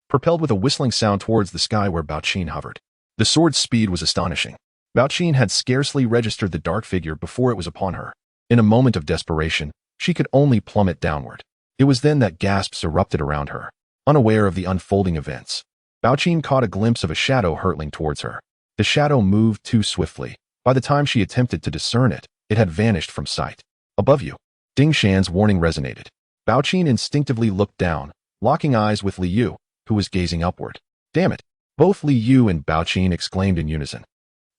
propelled with a whistling sound towards the sky where Baoqing hovered. The sword's speed was astonishing. Baoqing had scarcely registered the dark figure before it was upon her. In a moment of desperation, she could only plummet downward. It was then that gasps erupted around her. Unaware of the unfolding events, Baoqing caught a glimpse of a shadow hurtling towards her. The shadow moved too swiftly. By the time she attempted to discern it, it had vanished from sight. Above you. Ding Shan's warning resonated. Baoqing instinctively looked down, locking eyes with Liu, who was gazing upward. Damn it! Both Liu and Baoqing exclaimed in unison.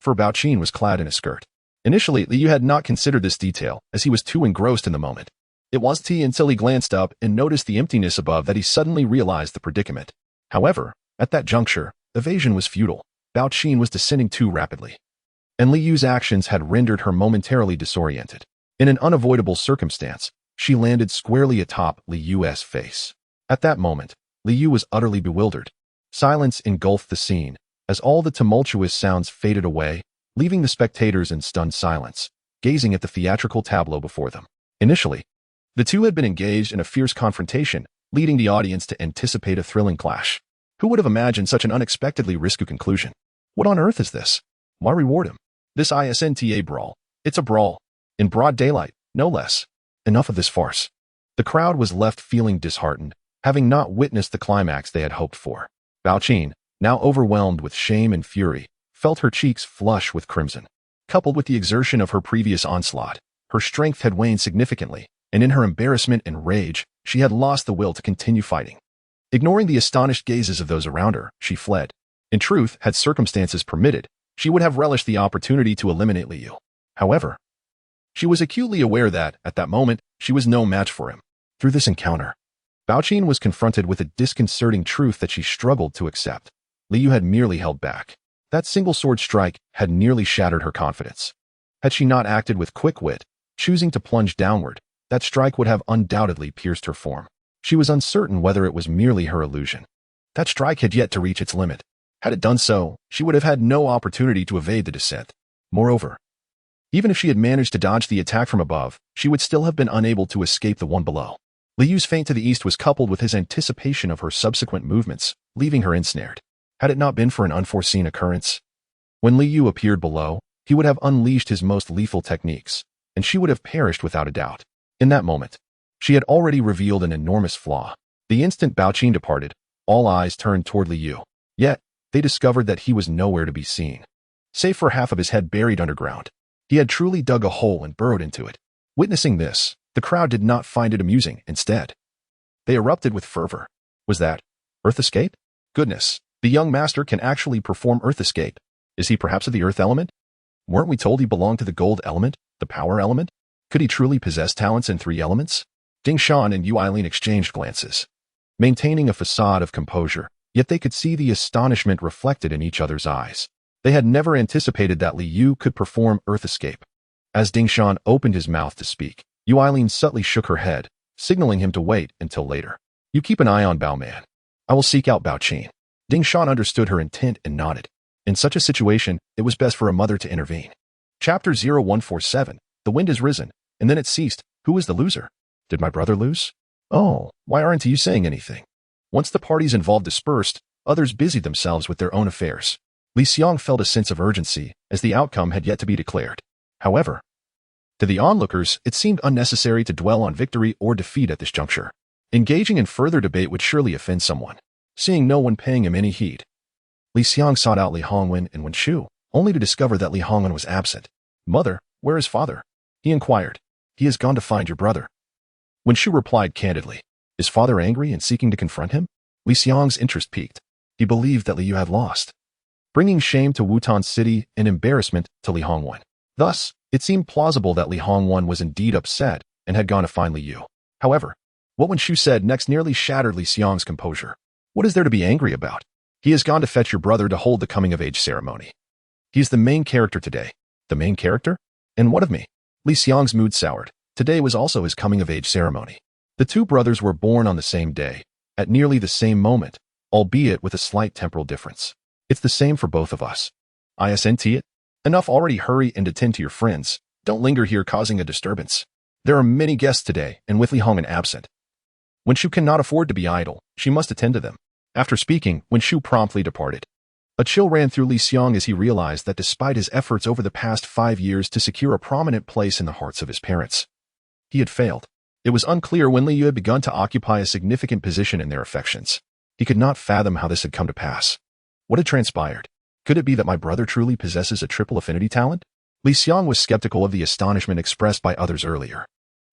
For Baoqing was clad in a skirt. Initially, Liu had not considered this detail, as he was too engrossed in the moment. It wasn't until he glanced up and noticed the emptiness above that he suddenly realized the predicament. However, at that juncture, evasion was futile. Baoqing was descending too rapidly, and Liu's actions had rendered her momentarily disoriented. In an unavoidable circumstance, she landed squarely atop Liu's face. At that moment, Liu was utterly bewildered. Silence engulfed the scene, as all the tumultuous sounds faded away, leaving the spectators in stunned silence, gazing at the theatrical tableau before them. Initially, the two had been engaged in a fierce confrontation, leading the audience to anticipate a thrilling clash. Who would have imagined such an unexpectedly risky conclusion? What on earth is this? Why reward him? This ISNTA brawl. It's a brawl. In broad daylight, no less. Enough of this farce. The crowd was left feeling disheartened, having not witnessed the climax they had hoped for. Baoqing, now overwhelmed with shame and fury, felt her cheeks flush with crimson. Coupled with the exertion of her previous onslaught, her strength had waned significantly, and in her embarrassment and rage, she had lost the will to continue fighting. Ignoring the astonished gazes of those around her, she fled. In truth, had circumstances permitted, she would have relished the opportunity to eliminate Liu. However, she was acutely aware that, at that moment, she was no match for him. Through this encounter, Baoqing was confronted with a disconcerting truth that she struggled to accept. Liu had merely held back. That single sword strike had nearly shattered her confidence. Had she not acted with quick wit, choosing to plunge downward, that strike would have undoubtedly pierced her form. She was uncertain whether it was merely her illusion. That strike had yet to reach its limit. Had it done so, she would have had no opportunity to evade the descent. Moreover, even if she had managed to dodge the attack from above, she would still have been unable to escape the one below. Liu's feint to the east was coupled with his anticipation of her subsequent movements, leaving her ensnared. Had it not been for an unforeseen occurrence, when Liu appeared below, he would have unleashed his most lethal techniques, and she would have perished without a doubt. In that moment, she had already revealed an enormous flaw. The instant Baoqing departed, all eyes turned toward Liu. Yet, they discovered that he was nowhere to be seen. Save for half of his head buried underground. He had truly dug a hole and burrowed into it. Witnessing this, the crowd did not find it amusing. Instead, they erupted with fervor. Was that Earth Escape? Goodness, the young master can actually perform Earth Escape. Is he perhaps of the Earth element? Weren't we told he belonged to the gold element, the power element? Could he truly possess talents in 3 elements? Ding Shan and Yu Eileen exchanged glances, maintaining a facade of composure, yet they could see the astonishment reflected in each other's eyes. They had never anticipated that Liu could perform Earth Escape. As Ding Shan opened his mouth to speak, Yu Eileen subtly shook her head, signaling him to wait until later. You keep an eye on Bao Man. I will seek out Baoqing. Ding Shan understood her intent and nodded. In such a situation, it was best for a mother to intervene. Chapter 0147. The wind has risen, and then it ceased. Who is the loser? Did my brother lose? Oh, why aren't you saying anything? Once the parties involved dispersed, others busied themselves with their own affairs. Liang felt a sense of urgency, as the outcome had yet to be declared. However, to the onlookers, it seemed unnecessary to dwell on victory or defeat at this juncture. Engaging in further debate would surely offend someone. Seeing no one paying him any heed, Liang sought out Li Hongwen and Wen Shu, only to discover that Li Hongwen was absent. "Mother, where is father?" he inquired. "He has gone to find your brother." Wen Shu replied candidly. "Is father angry and seeking to confront him?" Liang's interest piqued. He believed that Liu had lost, bringing shame to Wutan City and embarrassment to Li Hongwen. Thus, it seemed plausible that Li Hongwen was indeed upset and had gone to find Liu. However, what Wen Shu said next nearly shattered Liang's composure. "What is there to be angry about? He has gone to fetch your brother to hold the coming-of-age ceremony. He is the main character today." "The main character? And what of me?" Liang's mood soured. Today was also his coming-of-age ceremony. The two brothers were born on the same day, at nearly the same moment, albeit with a slight temporal difference. "It's the same for both of us. Isn't it? Enough already, hurry and attend to your friends. Don't linger here causing a disturbance. There are many guests today, and with Li Hongwen absent, Wen Shu cannot afford to be idle. She must attend to them." After speaking, Wen Shu promptly departed. A chill ran through Liang as he realized that despite his efforts over the past 5 years to secure a prominent place in the hearts of his parents, he had failed. It was unclear when Liu had begun to occupy a significant position in their affections. He could not fathom how this had come to pass. What had transpired? Could it be that my brother truly possesses a triple affinity talent? Liang was skeptical of the astonishment expressed by others earlier.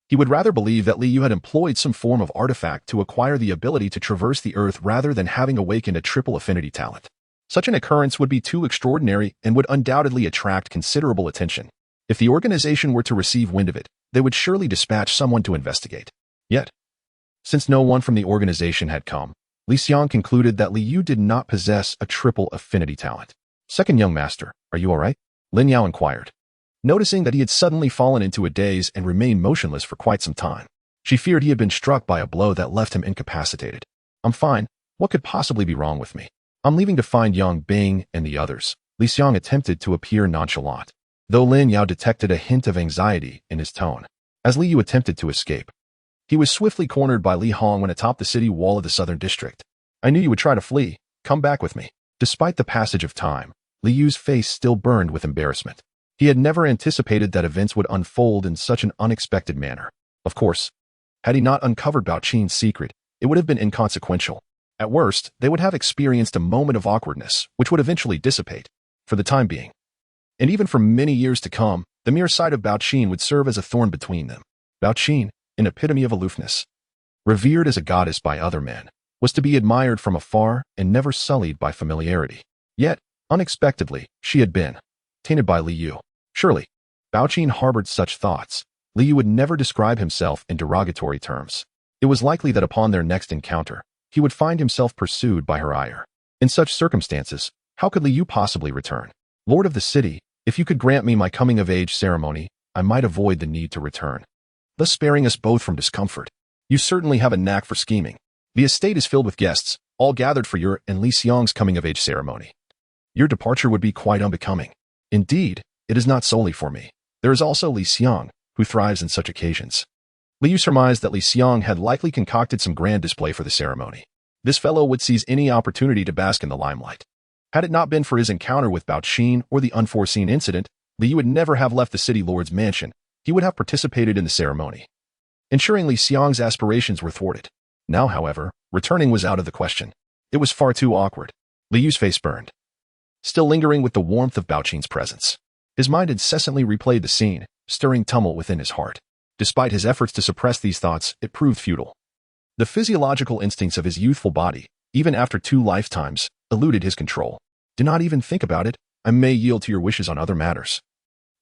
He would rather believe that Liu had employed some form of artifact to acquire the ability to traverse the earth rather than having awakened a triple affinity talent. Such an occurrence would be too extraordinary and would undoubtedly attract considerable attention. If the organization were to receive wind of it, they would surely dispatch someone to investigate. Yet, since no one from the organization had come, Liang concluded that Liu did not possess a triple affinity talent. "Second young master, are you all right?" Lin Yao inquired. Noticing that he had suddenly fallen into a daze and remained motionless for quite some time, she feared he had been struck by a blow that left him incapacitated. "I'm fine. What could possibly be wrong with me? I'm leaving to find Yang Bing and the others." Liang attempted to appear nonchalant, though Lin Yao detected a hint of anxiety in his tone. As Liu attempted to escape, he was swiftly cornered by Li Hongwen atop the city wall of the southern district. "I knew you would try to flee. Come back with me." Despite the passage of time, Liu's face still burned with embarrassment. He had never anticipated that events would unfold in such an unexpected manner. Of course, had he not uncovered Bao Qin's secret, it would have been inconsequential. At worst, they would have experienced a moment of awkwardness, which would eventually dissipate, for the time being. And even for many years to come, the mere sight of Bao Qin would serve as a thorn between them. Bao Qin, an epitome of aloofness, revered as a goddess by other men, was to be admired from afar and never sullied by familiarity. Yet, unexpectedly, she had been tainted by Liu. Surely, Bao Qin harbored such thoughts. Liu would never describe himself in derogatory terms. It was likely that upon their next encounter, he would find himself pursued by her ire. In such circumstances, how could Liu possibly return? "Lord of the city, if you could grant me my coming-of-age ceremony, I might avoid the need to return, thus sparing us both from discomfort. You certainly have a knack for scheming. The estate is filled with guests, all gathered for your and Liang's coming-of-age ceremony. Your departure would be quite unbecoming. Indeed, it is not solely for me. There is also Liang, who thrives in such occasions." Liu surmised that Liang had likely concocted some grand display for the ceremony. This fellow would seize any opportunity to bask in the limelight. Had it not been for his encounter with Bao Qin or the unforeseen incident, Liu would never have left the city lord's mansion. He would have participated in the ceremony, ensuring Liang's aspirations were thwarted. Now, however, returning was out of the question. It was far too awkward. Liu's face burned, still lingering with the warmth of Bao Qin's presence. His mind incessantly replayed the scene, stirring tumult within his heart. Despite his efforts to suppress these thoughts, it proved futile. The physiological instincts of his youthful body, even after 2 lifetimes, eluded his control. "Do not even think about it. I may yield to your wishes on other matters.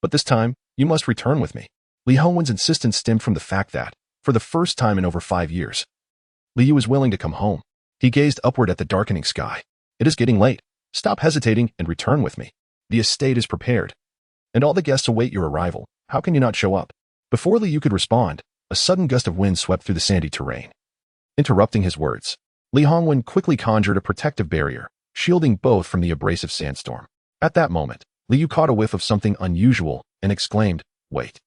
But this time, you must return with me." Li Hongwen's insistence stemmed from the fact that, for the first time in over 5 years, Liu was willing to come home. He gazed upward at the darkening sky. "It is getting late. Stop hesitating and return with me. The estate is prepared, and all the guests await your arrival. How can you not show up?" Before Liu could respond, a sudden gust of wind swept through the sandy terrain, interrupting his words. Li Hongwen quickly conjured a protective barrier, shielding both from the abrasive sandstorm. At that moment, Liu caught a whiff of something unusual and exclaimed, "Wait.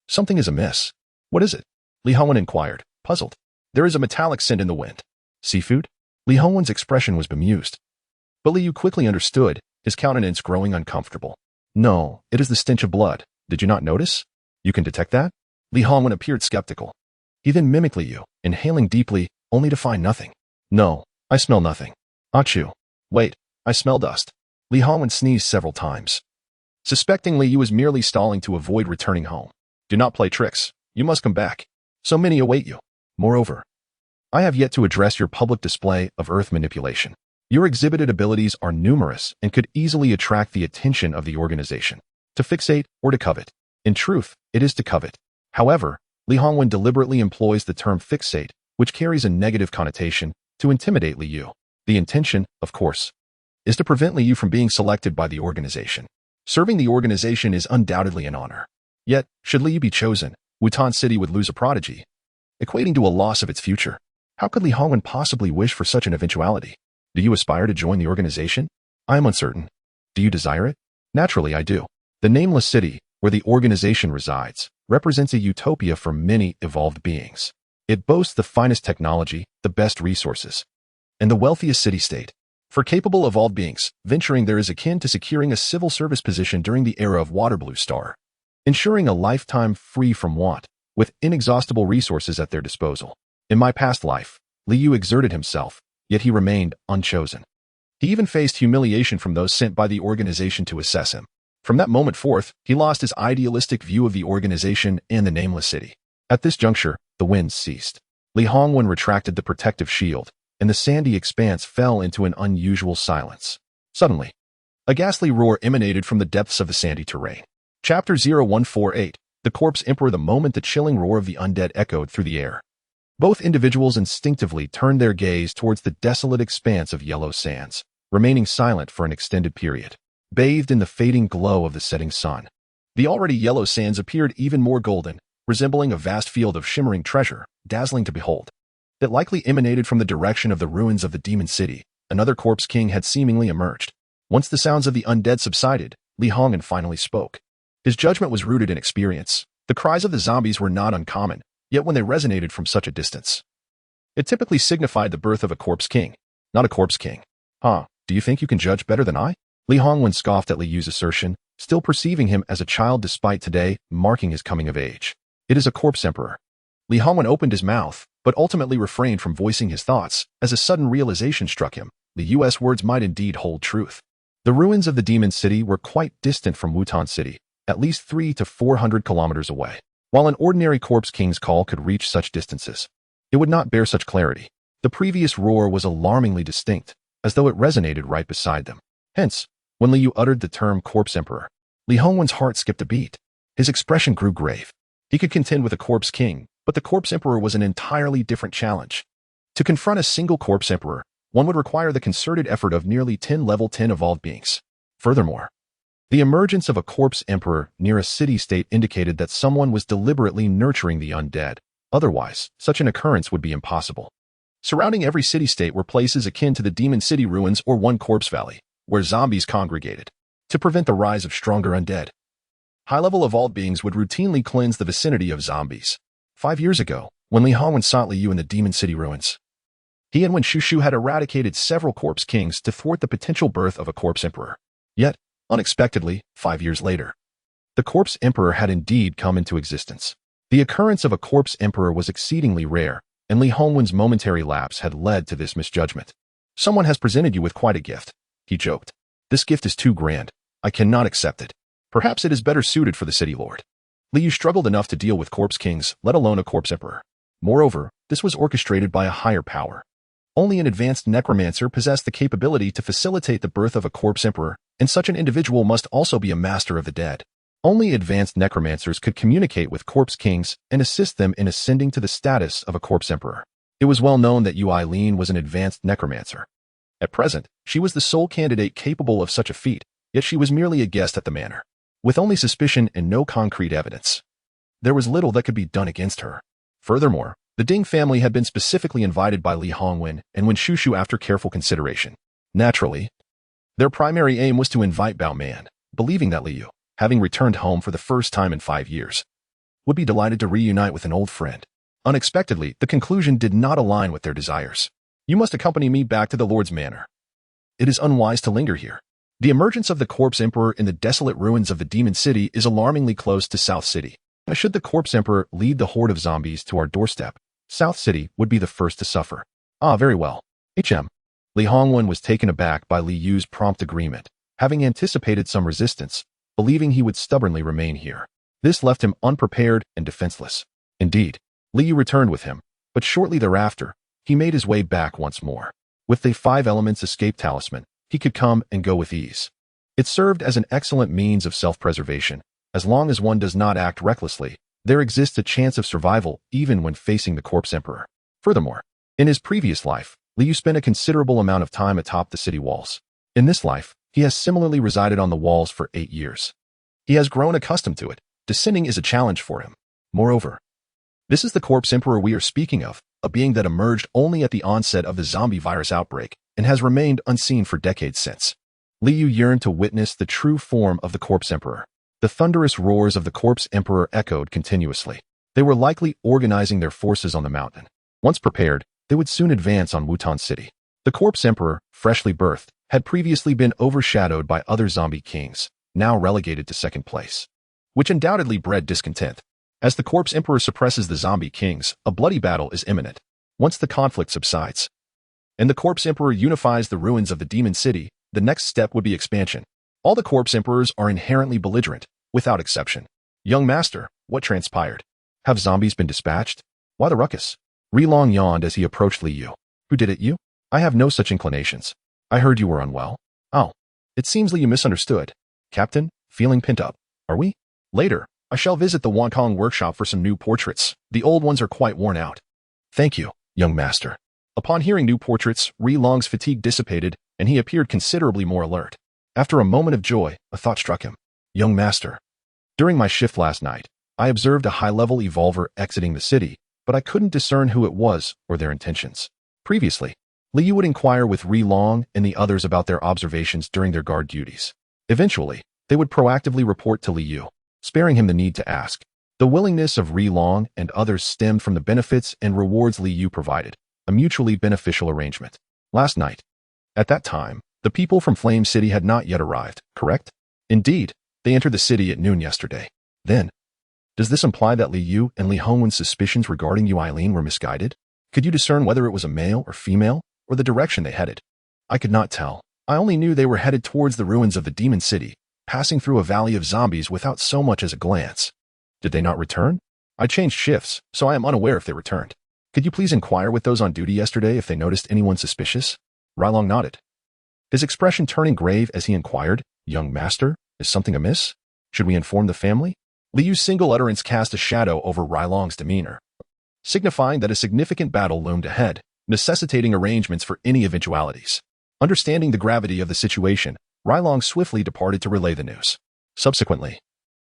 Something is amiss." "What is it?" Li Hongwen inquired, puzzled. "There is a metallic scent in the wind." "Seafood?" Li Hongwen's expression was bemused. But Liu quickly understood, his countenance growing uncomfortable. No, it is the stench of blood. Did you not notice? You can detect that? Li Hongwen appeared skeptical. He then mimicked Liu, inhaling deeply, only to find nothing. No, I smell nothing. Achoo. Wait, I smell dust. Li Hongwen sneezed several times. Suspecting Liu was merely stalling to avoid returning home. Do not play tricks. You must come back. So many await you. Moreover, I have yet to address your public display of earth manipulation. Your exhibited abilities are numerous and could easily attract the attention of the organization. To fixate or to covet. In truth, it is to covet. However, Li Hongwen deliberately employs the term fixate, which carries a negative connotation, to intimidate Liu. The intention, of course, is to prevent Liu from being selected by the organization. Serving the organization is undoubtedly an honor. Yet, should Liu be chosen, Wutan City would lose a prodigy, equating to a loss of its future. How could Li Hongwen possibly wish for such an eventuality? Do you aspire to join the organization? I am uncertain. Do you desire it? Naturally, I do. The nameless city, where the organization resides, represents a utopia for many evolved beings. It boasts the finest technology, the best resources, and the wealthiest city-state. For capable evolved beings, venturing there is akin to securing a civil service position during the era of Waterblue Star, ensuring a lifetime free from want, with inexhaustible resources at their disposal. In my past life, Liu exerted himself, yet he remained unchosen. He even faced humiliation from those sent by the organization to assess him. From that moment forth, he lost his idealistic view of the organization and the nameless city. At this juncture, the winds ceased. Li Hongwen retracted the protective shield, and the sandy expanse fell into an unusual silence. Suddenly, a ghastly roar emanated from the depths of the sandy terrain. Chapter 0148, The Corpse Emperor. The moment the chilling roar of the undead echoed through the air, both individuals instinctively turned their gaze towards the desolate expanse of yellow sands, remaining silent for an extended period, bathed in the fading glow of the setting sun. The already yellow sands appeared even more golden, resembling a vast field of shimmering treasure, dazzling to behold. That likely emanated from the direction of the ruins of the demon city. Another corpse king had seemingly emerged. Once the sounds of the undead subsided, Li Hongwen finally spoke. His judgment was rooted in experience. The cries of the zombies were not uncommon, yet when they resonated from such a distance, it typically signified the birth of a corpse king, not a corpse king. Huh, do you think you can judge better than I? Li Hongwen scoffed at Liu's assertion, still perceiving him as a child despite today marking his coming of age. It is a corpse emperor. Li Hongwen opened his mouth, but ultimately refrained from voicing his thoughts, as a sudden realization struck him. The U.S. words might indeed hold truth. The ruins of the demon city were quite distant from Wutan City, at least 300 to 400 kilometers away. While an ordinary corpse king's call could reach such distances, it would not bear such clarity. The previous roar was alarmingly distinct, as though it resonated right beside them. Hence, when Liu uttered the term corpse emperor, Li Hongwen's heart skipped a beat. His expression grew grave. He could contend with a corpse king, but the corpse emperor was an entirely different challenge. To confront a single corpse emperor, one would require the concerted effort of nearly 10 level 10 evolved beings. Furthermore, the emergence of a corpse emperor near a city-state indicated that someone was deliberately nurturing the undead. Otherwise, such an occurrence would be impossible. Surrounding every city-state were places akin to the demon city ruins or one corpse valley, where zombies congregated. To prevent the rise of stronger undead, high-level evolved beings would routinely cleanse the vicinity of zombies. 5 years ago, when Li Hongwen sought Liu in the demon city ruins, he and Wen Shushu had eradicated several corpse kings to thwart the potential birth of a corpse emperor. Yet, unexpectedly, 5 years later, the corpse emperor had indeed come into existence. The occurrence of a corpse emperor was exceedingly rare, and Li Hongwen's momentary lapse had led to this misjudgment. Someone has presented you with quite a gift, he joked. This gift is too grand. I cannot accept it. Perhaps it is better suited for the city lord. Liu struggled enough to deal with corpse kings, let alone a corpse emperor. Moreover, this was orchestrated by a higher power. Only an advanced necromancer possessed the capability to facilitate the birth of a corpse emperor, and such an individual must also be a master of the dead. Only advanced necromancers could communicate with corpse kings and assist them in ascending to the status of a corpse emperor. It was well known that Liang was an advanced necromancer. At present, she was the sole candidate capable of such a feat, yet she was merely a guest at the manor. With only suspicion and no concrete evidence, there was little that could be done against her. Furthermore, the Ding family had been specifically invited by Li Hongwen and Wen Shushu after careful consideration. Naturally, their primary aim was to invite Bao Man, believing that Liu, having returned home for the first time in 5 years, would be delighted to reunite with an old friend. Unexpectedly, the conclusion did not align with their desires. You must accompany me back to the Lord's manor. It is unwise to linger here. The emergence of the Corpse Emperor in the desolate ruins of the Demon City is alarmingly close to South City. Should the Corpse Emperor lead the horde of zombies to our doorstep, South City would be the first to suffer. Ah, very well. Li Hongwen was taken aback by Li Yu's prompt agreement, having anticipated some resistance, believing he would stubbornly remain here. This left him unprepared and defenseless. Indeed, Li Yu returned with him, but shortly thereafter, he made his way back once more. With the 5 elements escape talisman, he could come and go with ease. It served as an excellent means of self-preservation. As long as one does not act recklessly, there exists a chance of survival even when facing the Corpse Emperor. Furthermore, in his previous life, Li Yu spent a considerable amount of time atop the city walls. In this life, he has similarly resided on the walls for 8 years. He has grown accustomed to it. Descending is a challenge for him. Moreover, this is the Corpse Emperor we are speaking of, a being that emerged only at the onset of the zombie virus outbreak and has remained unseen for decades since. Li Yu yearned to witness the true form of the Corpse Emperor. The thunderous roars of the Corpse Emperor echoed continuously. They were likely organizing their forces on the mountain. Once prepared, they would soon advance on Wutan City. The Corpse Emperor, freshly birthed, had previously been overshadowed by other zombie kings, now relegated to second place, which undoubtedly bred discontent. As the Corpse Emperor suppresses the zombie kings, a bloody battle is imminent. Once the conflict subsides, and the Corpse Emperor unifies the ruins of the Demon City, the next step would be expansion. All the Corpse Emperors are inherently belligerent, without exception. Young master, what transpired? Have zombies been dispatched? Why the ruckus? Long yawned as he approached Li Yu. Who did it, you? I have no such inclinations. I heard you were unwell. Oh, it seems Li Yu misunderstood. Captain, feeling pent up, are we? Later, I shall visit the Wonkong workshop for some new portraits. The old ones are quite worn out. Thank you, young master. Upon hearing new portraits, Long's fatigue dissipated, and he appeared considerably more alert. After a moment of joy, a thought struck him. Young master. During my shift last night, I observed a high-level evolver exiting the city, but I couldn't discern who it was or their intentions. Previously, Li Yu would inquire with Long and the others about their observations during their guard duties. Eventually, they would proactively report to Li Yu, sparing him the need to ask. The willingness of Long and others stemmed from the benefits and rewards Li Yu provided, a mutually beneficial arrangement. Last night, at that time, the people from Flame City had not yet arrived, correct? Indeed, they entered the city at noon yesterday. Then, does this imply that Li Yu and Li Hongwen's suspicions regarding Yu Eileen were misguided? Could you discern whether it was a male or female, or the direction they headed? I could not tell. I only knew they were headed towards the ruins of the Demon City, passing through a valley of zombies without so much as a glance. Did they not return? I changed shifts, so I am unaware if they returned. Could you please inquire with those on duty yesterday if they noticed anyone suspicious? Long nodded, his expression turning grave as he inquired, Young master, is something amiss? Should we inform the family? Li Yu's single utterance cast a shadow over Long's demeanor, signifying that a significant battle loomed ahead, necessitating arrangements for any eventualities. Understanding the gravity of the situation, Long swiftly departed to relay the news. Subsequently,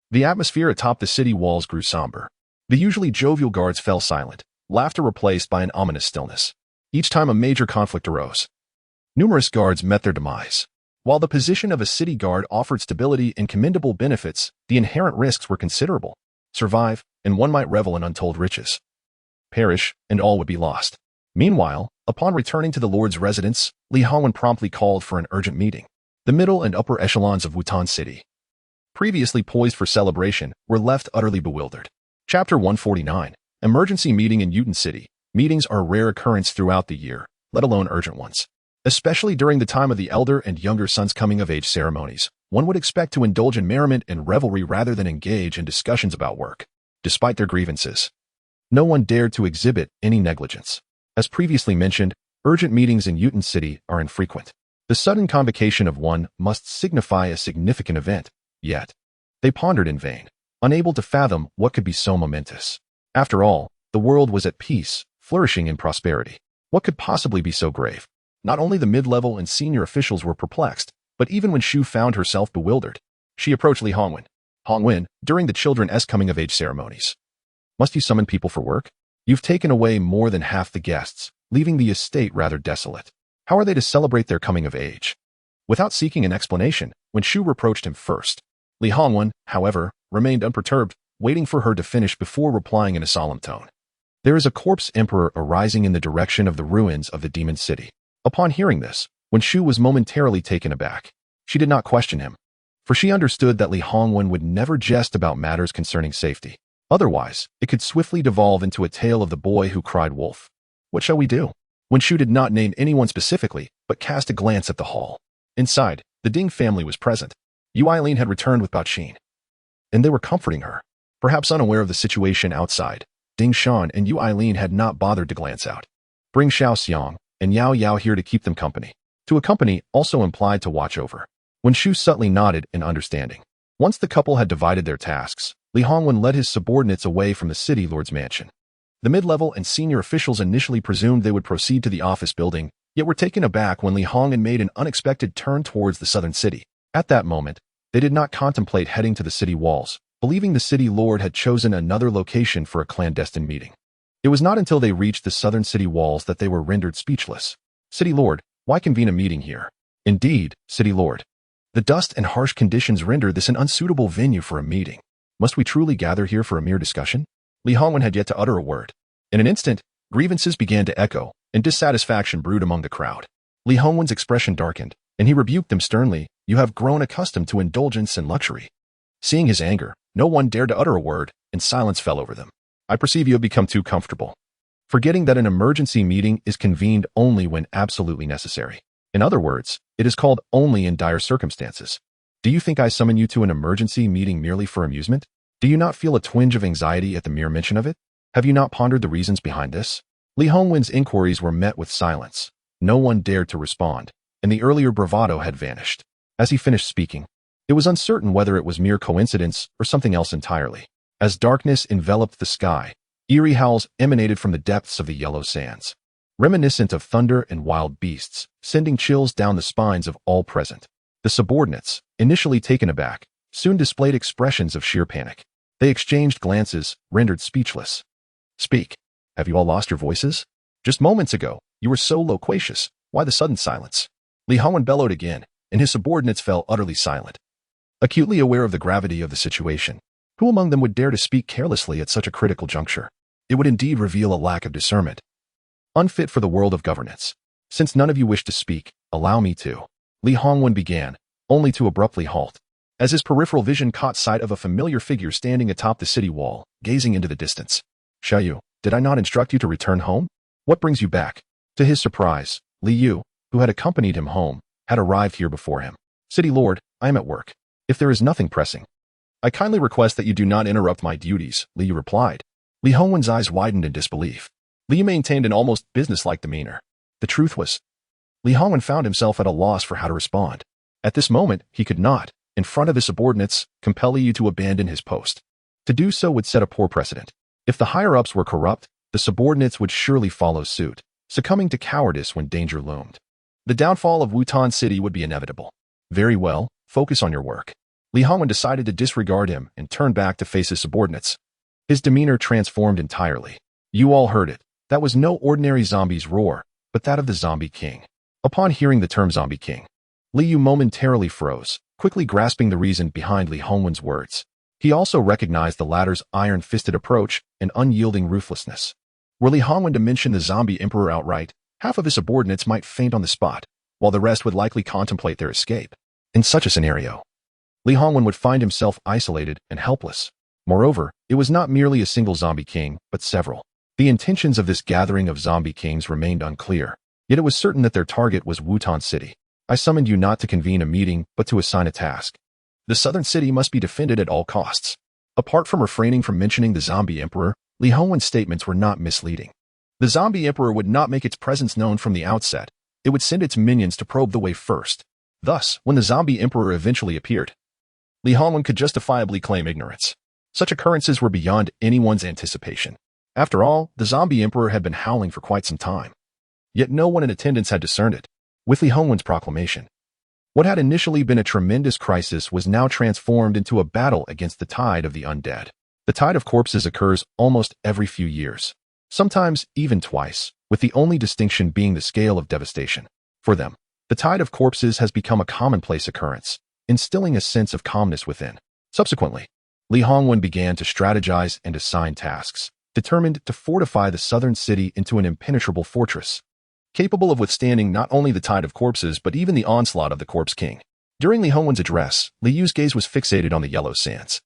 the atmosphere atop the city walls grew somber. The usually jovial guards fell silent, laughter replaced by an ominous stillness. Each time a major conflict arose, numerous guards met their demise. While the position of a city guard offered stability and commendable benefits, the inherent risks were considerable. Survive, and one might revel in untold riches. Perish, and all would be lost. Meanwhile, upon returning to the Lord's residence, Li Hongwen promptly called for an urgent meeting. The middle and upper echelons of Wutan City, previously poised for celebration, were left utterly bewildered. Chapter 149. Emergency Meeting in Wutan City. Meetings are a rare occurrence throughout the year, let alone urgent ones. Especially during the time of the elder and younger son's coming-of-age ceremonies, one would expect to indulge in merriment and revelry rather than engage in discussions about work. Despite their grievances, no one dared to exhibit any negligence. As previously mentioned, urgent meetings in Wutan City are infrequent. The sudden convocation of one must signify a significant event, yet they pondered in vain, unable to fathom what could be so momentous. After all, the world was at peace, flourishing in prosperity. What could possibly be so grave? Not only the mid-level and senior officials were perplexed, but even when Shu found herself bewildered, she approached Li Hongwen. Hongwen, during the children's coming-of-age ceremonies. Must you summon people for work? You've taken away more than half the guests, leaving the estate rather desolate. How are they to celebrate their coming of age? Without seeking an explanation, when Shu reproached him first, Li Hongwen, however, remained unperturbed, waiting for her to finish before replying in a solemn tone. There is a corpse emperor arising in the direction of the ruins of the demon city. Upon hearing this, Wen Shu was momentarily taken aback. She did not question him, for she understood that Li Hongwen would never jest about matters concerning safety. Otherwise, it could swiftly devolve into a tale of the boy who cried wolf. What shall we do? Wen Shu did not name anyone specifically, but cast a glance at the hall. Inside, the Ding family was present. Yu Eileen had returned with Bao Qin, and they were comforting her. Perhaps unaware of the situation outside, Ding Shan and Yu Eileen had not bothered to glance out. Bring Xiao Xiang and Yao Yao here to keep them company. To accompany also implied to watch over. Wen Shu subtly nodded in understanding. Once the couple had divided their tasks, Li Hongwen led his subordinates away from the city lord's mansion. The mid-level and senior officials initially presumed they would proceed to the office building, yet were taken aback when Li Hongwen made an unexpected turn towards the southern city. At that moment, they did not contemplate heading to the city walls, believing the city lord had chosen another location for a clandestine meeting. It was not until they reached the southern city walls that they were rendered speechless. City lord, why convene a meeting here? Indeed, city lord. The dust and harsh conditions render this an unsuitable venue for a meeting. Must we truly gather here for a mere discussion? Li Hongwen had yet to utter a word. In an instant, grievances began to echo, and dissatisfaction brewed among the crowd. Li Hongwen's expression darkened, and he rebuked them sternly. You have grown accustomed to indulgence and luxury. Seeing his anger, no one dared to utter a word, and silence fell over them. I perceive you have become too comfortable, forgetting that an emergency meeting is convened only when absolutely necessary. In other words, it is called only in dire circumstances. Do you think I summon you to an emergency meeting merely for amusement? Do you not feel a twinge of anxiety at the mere mention of it? Have you not pondered the reasons behind this? Li Hongwen's inquiries were met with silence. No one dared to respond, and the earlier bravado had vanished. As he finished speaking, it was uncertain whether it was mere coincidence or something else entirely. As darkness enveloped the sky, eerie howls emanated from the depths of the yellow sands, reminiscent of thunder and wild beasts, sending chills down the spines of all present. The subordinates, initially taken aback, soon displayed expressions of sheer panic. They exchanged glances, rendered speechless. Speak. Have you all lost your voices? Just moments ago, you were so loquacious. Why the sudden silence? Li Hongwen bellowed again, and his subordinates fell utterly silent. Acutely aware of the gravity of the situation, who among them would dare to speak carelessly at such a critical juncture? It would indeed reveal a lack of discernment, unfit for the world of governance. Since none of you wish to speak, allow me to. Li Hongwen began, only to abruptly halt, as his peripheral vision caught sight of a familiar figure standing atop the city wall, gazing into the distance. Xiaoyu, did I not instruct you to return home? What brings you back? To his surprise, Li Yu, who had accompanied him home, had arrived here before him. City Lord, I am at work. If there is nothing pressing, I kindly request that you do not interrupt my duties, Li Yu replied. Li Hongwen's eyes widened in disbelief. Li Yu maintained an almost businesslike demeanor. The truth was, Li Hongwen found himself at a loss for how to respond. At this moment, he could not, in front of his subordinates, compel Li Yu to abandon his post. To do so would set a poor precedent. If the higher-ups were corrupt, the subordinates would surely follow suit, succumbing to cowardice when danger loomed. The downfall of Wutan City would be inevitable. Very well, focus on your work. Li Hongwen decided to disregard him and turn back to face his subordinates. His demeanor transformed entirely. You all heard it. That was no ordinary zombie's roar, but that of the Zombie King. Upon hearing the term Zombie King, Li Yu momentarily froze, quickly grasping the reason behind Li Hongwen's words. He also recognized the latter's iron-fisted approach and unyielding ruthlessness. Were Li Hongwen to mention the Zombie Emperor outright, half of his subordinates might faint on the spot, while the rest would likely contemplate their escape. In such a scenario, Li Hongwen would find himself isolated and helpless. Moreover, it was not merely a single Zombie King, but several. The intentions of this gathering of Zombie Kings remained unclear, yet it was certain that their target was Wutan City. I summoned you not to convene a meeting, but to assign a task. The southern city must be defended at all costs. Apart from refraining from mentioning the Zombie Emperor, Li Hongwen's statements were not misleading. The Zombie Emperor would not make its presence known from the outset. It would send its minions to probe the way first. Thus, when the Zombie Emperor eventually appeared, Li Hongwen could justifiably claim ignorance. Such occurrences were beyond anyone's anticipation. After all, the Zombie Emperor had been howling for quite some time. Yet no one in attendance had discerned it. With Li Hongwen's proclamation, what had initially been a tremendous crisis was now transformed into a battle against the tide of the undead. The tide of corpses occurs almost every few years, sometimes even twice, with the only distinction being the scale of devastation. For them, the tide of corpses has become a commonplace occurrence, instilling a sense of calmness within. Subsequently, Li Hongwen began to strategize and assign tasks. determined to fortify the southern city into an impenetrable fortress, capable of withstanding not only the tide of corpses but even the onslaught of the Corpse King. During Li Hongwen's address, Li Yu's gaze was fixated on the yellow sands.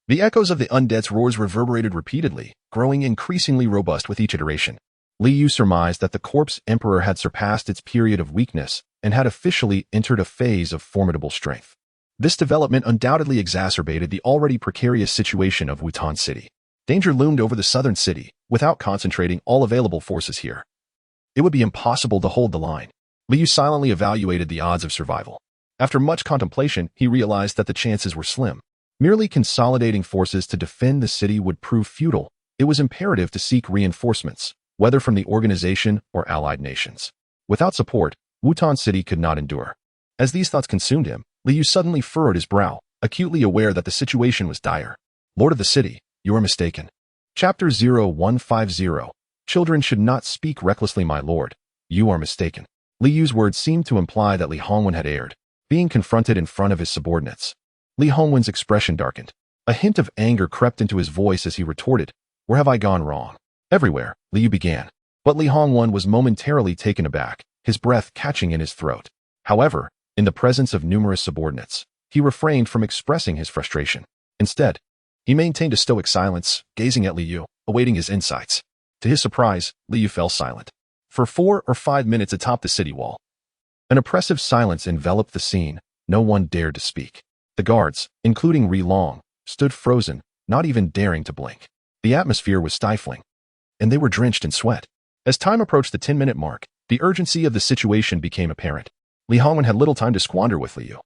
The echoes of the undead's roars reverberated repeatedly, growing increasingly robust with each iteration. Li Yu surmised that the Corpse Emperor had surpassed its period of weakness and had officially entered a phase of formidable strength. This development undoubtedly exacerbated the already precarious situation of Wutan City. Danger loomed over the southern city. Without concentrating all available forces here, it would be impossible to hold the line. Li Yu silently evaluated the odds of survival. After much contemplation, he realized that the chances were slim. Merely consolidating forces to defend the city would prove futile. It was imperative to seek reinforcements, whether from the organization or allied nations. Without support, Wutan City could not endure. As these thoughts consumed him, Li Yu suddenly furrowed his brow, acutely aware that the situation was dire. Lord of the city, you are mistaken. Chapter 0150. Children should not speak recklessly, my lord. You are mistaken. Li Yu's words seemed to imply that Li Hongwen had erred, being confronted in front of his subordinates. Li Hongwen's expression darkened. A hint of anger crept into his voice as he retorted, "Where have I gone wrong?" "Everywhere," Li Yu began. But Li Hongwen was momentarily taken aback, his breath catching in his throat. However, in the presence of numerous subordinates, he refrained from expressing his frustration. Instead, he maintained a stoic silence, gazing at Li Yu, awaiting his insights. To his surprise, Li Yu fell silent. For 4 or 5 minutes atop the city wall, an oppressive silence enveloped the scene. No one dared to speak. The guards, including Liang, stood frozen, not even daring to blink. The atmosphere was stifling, and they were drenched in sweat. As time approached the 10-minute mark, the urgency of the situation became apparent. Li Hongwen had little time to squander with Li Yu.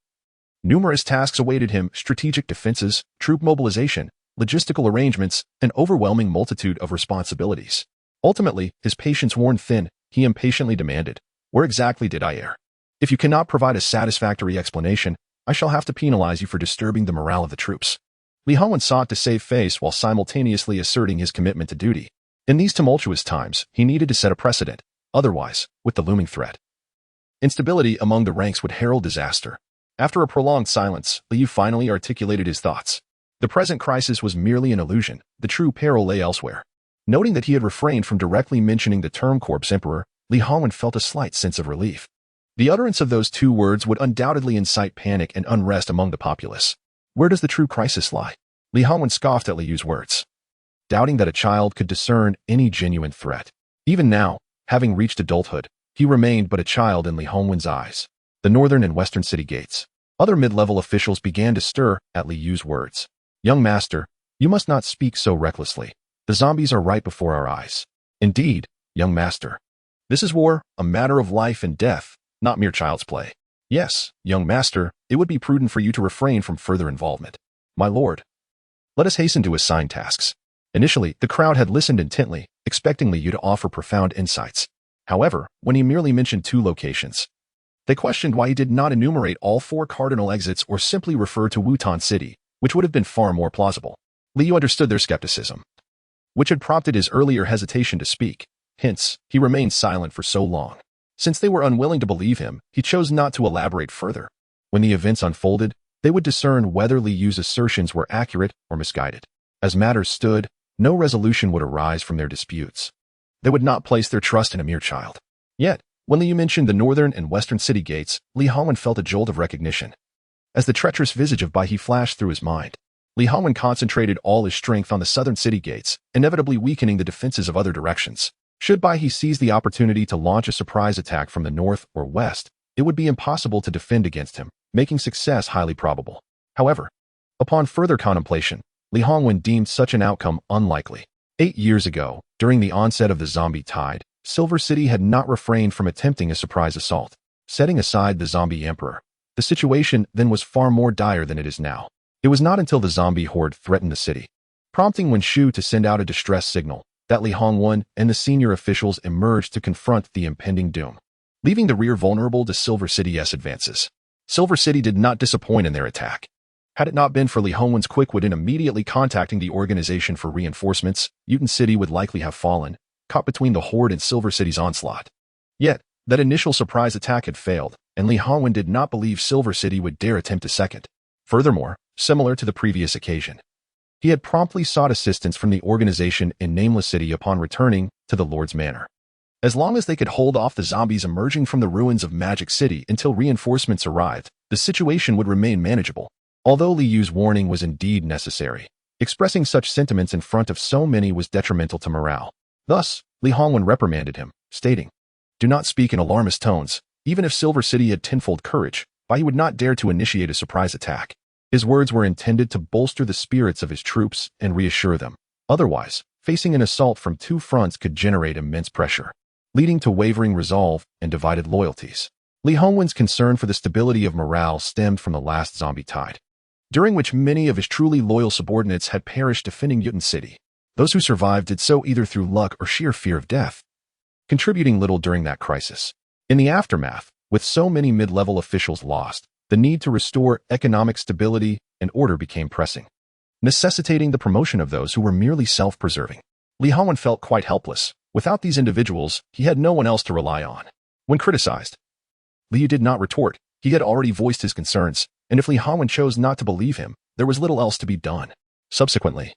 Numerous tasks awaited him: strategic defenses, troop mobilization, logistical arrangements, an overwhelming multitude of responsibilities. Ultimately, his patience worn thin, he impatiently demanded, "Where exactly did I err? If you cannot provide a satisfactory explanation, I shall have to penalize you for disturbing the morale of the troops." Li Hongwen sought to save face while simultaneously asserting his commitment to duty. In these tumultuous times, he needed to set a precedent. Otherwise, with the looming threat, instability among the ranks would herald disaster. After a prolonged silence, Li Yu finally articulated his thoughts. The present crisis was merely an illusion. The true peril lay elsewhere. Noting that he had refrained from directly mentioning the term Corpse Emperor, Li Hongwen felt a slight sense of relief. The utterance of those 2 words would undoubtedly incite panic and unrest among the populace. Where does the true crisis lie? Li Hongwen scoffed at Li Yu's words, doubting that a child could discern any genuine threat. Even now, having reached adulthood, he remained but a child in Li Hongwen's eyes. The northern and western city gates. Other mid-level officials began to stir at Li Yu's words. "Young master, you must not speak so recklessly. The zombies are right before our eyes." "Indeed, young master. This is war, a matter of life and death, not mere child's play." "Yes, young master, it would be prudent for you to refrain from further involvement." "My lord, let us hasten to assign tasks." Initially, the crowd had listened intently, expecting Li Yu to offer profound insights. However, when he merely mentioned 2 locations, they questioned why he did not enumerate all 4 cardinal exits or simply refer to Wutan City, which would have been far more plausible. Li Yu understood their skepticism, which had prompted his earlier hesitation to speak. Hence, he remained silent for so long. Since they were unwilling to believe him, he chose not to elaborate further. When the events unfolded, they would discern whether Li Yu's assertions were accurate or misguided. As matters stood, no resolution would arise from their disputes. They would not place their trust in a mere child. Yet, when Li Yu mentioned the northern and western city gates, Li Hongwen felt a jolt of recognition. As the treacherous visage of Bai He flashed through his mind, Li Hongwen concentrated all his strength on the southern city gates, inevitably weakening the defenses of other directions. Should Bai He seize the opportunity to launch a surprise attack from the north or west, it would be impossible to defend against him, making success highly probable. However, upon further contemplation, Li Hongwen deemed such an outcome unlikely. 8 years ago, during the onset of the zombie tide, Silver City had not refrained from attempting a surprise assault. Setting aside the zombie emperor, the situation then was far more dire than it is now. It was not until the zombie horde threatened the city, prompting Wen Shu to send out a distress signal, that Li Hongwen and the senior officials emerged to confront the impending doom, leaving the rear vulnerable to Silver City's advances. Silver City did not disappoint in their attack. Had it not been for Li Hongwen's quick wit in immediately contacting the organization for reinforcements, Wutan City would likely have fallen, caught between the horde and Silver City's onslaught. Yet, that initial surprise attack had failed, and Li Hongwen did not believe Silver City would dare attempt a second. Furthermore, similar to the previous occasion, He had promptly sought assistance from the organization in Nameless City upon returning to the Lord's manor. As long as they could hold off the zombies emerging from the ruins of Magic City until reinforcements arrived, the situation would remain manageable. Although Liyu's warning was indeed necessary, expressing such sentiments in front of so many was detrimental to morale. Thus, Li Hongwen reprimanded him, stating, "Do not speak in alarmist tones. Even if Silver City had tenfold courage, why he would not dare to initiate a surprise attack." His words were intended to bolster the spirits of his troops and reassure them. Otherwise, facing an assault from two fronts could generate immense pressure, leading to wavering resolve and divided loyalties. Li Hongwen's concern for the stability of morale stemmed from the last zombie tide, during which many of his truly loyal subordinates had perished defending Yutan City. Those who survived did so either through luck or sheer fear of death, contributing little during that crisis. In the aftermath, with so many mid-level officials lost, the need to restore economic stability and order became pressing, necessitating the promotion of those who were merely self-preserving. Li Hongwen felt quite helpless. Without these individuals, he had no one else to rely on. When criticized, Liu did not retort. He had already voiced his concerns, and if Li Hongwen chose not to believe him, there was little else to be done. Subsequently,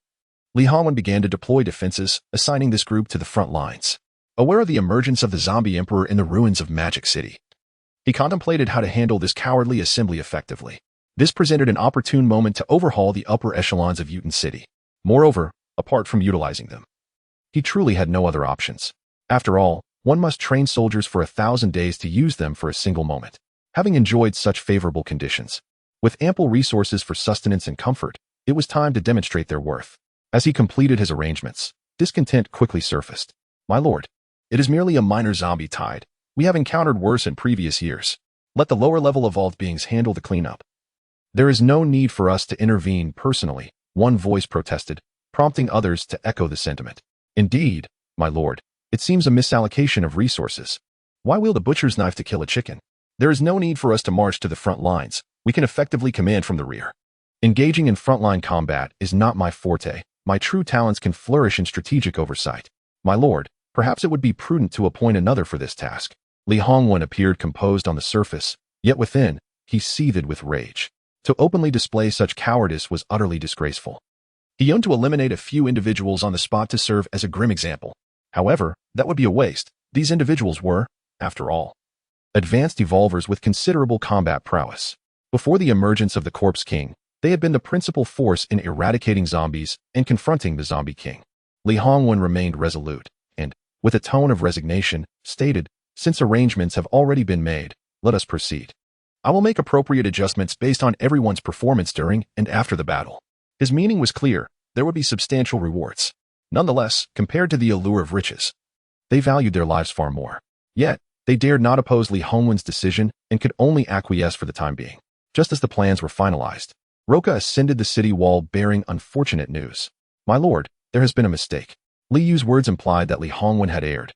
Li Hongwen began to deploy defenses, assigning this group to the front lines. Aware of the emergence of the zombie emperor in the ruins of Magic City, he contemplated how to handle this cowardly assembly effectively. This presented an opportune moment to overhaul the upper echelons of Yutan City. Moreover, apart from utilizing them, he truly had no other options. After all, one must train soldiers for 1,000 days to use them for a single moment. Having enjoyed such favorable conditions, with ample resources for sustenance and comfort, it was time to demonstrate their worth. As he completed his arrangements, discontent quickly surfaced. "My lord, it is merely a minor zombie tide. We have encountered worse in previous years. Let the lower-level evolved beings handle the cleanup. There is no need for us to intervene personally," one voice protested, prompting others to echo the sentiment. "Indeed, my lord, it seems a misallocation of resources. Why wield a butcher's knife to kill a chicken? There is no need for us to march to the front lines. We can effectively command from the rear. Engaging in frontline combat is not my forte. My true talents can flourish in strategic oversight. My lord, perhaps it would be prudent to appoint another for this task." Li Hongwen appeared composed on the surface, yet within, he seethed with rage. To openly display such cowardice was utterly disgraceful. He yearned to eliminate a few individuals on the spot to serve as a grim example. However, that would be a waste. These individuals were, after all, advanced evolvers with considerable combat prowess. Before the emergence of the Corpse King, they had been the principal force in eradicating zombies and confronting the Zombie King. Li Hongwen remained resolute, and, with a tone of resignation, stated, "Since arrangements have already been made, let us proceed. I will make appropriate adjustments based on everyone's performance during and after the battle." His meaning was clear. There would be substantial rewards. Nonetheless, compared to the allure of riches, they valued their lives far more. Yet, they dared not oppose Li Hongwen's decision and could only acquiesce for the time being. Just as the plans were finalized, Roca ascended the city wall bearing unfortunate news. "My lord, there has been a mistake." Li Yu's words implied that Li Hongwen had erred.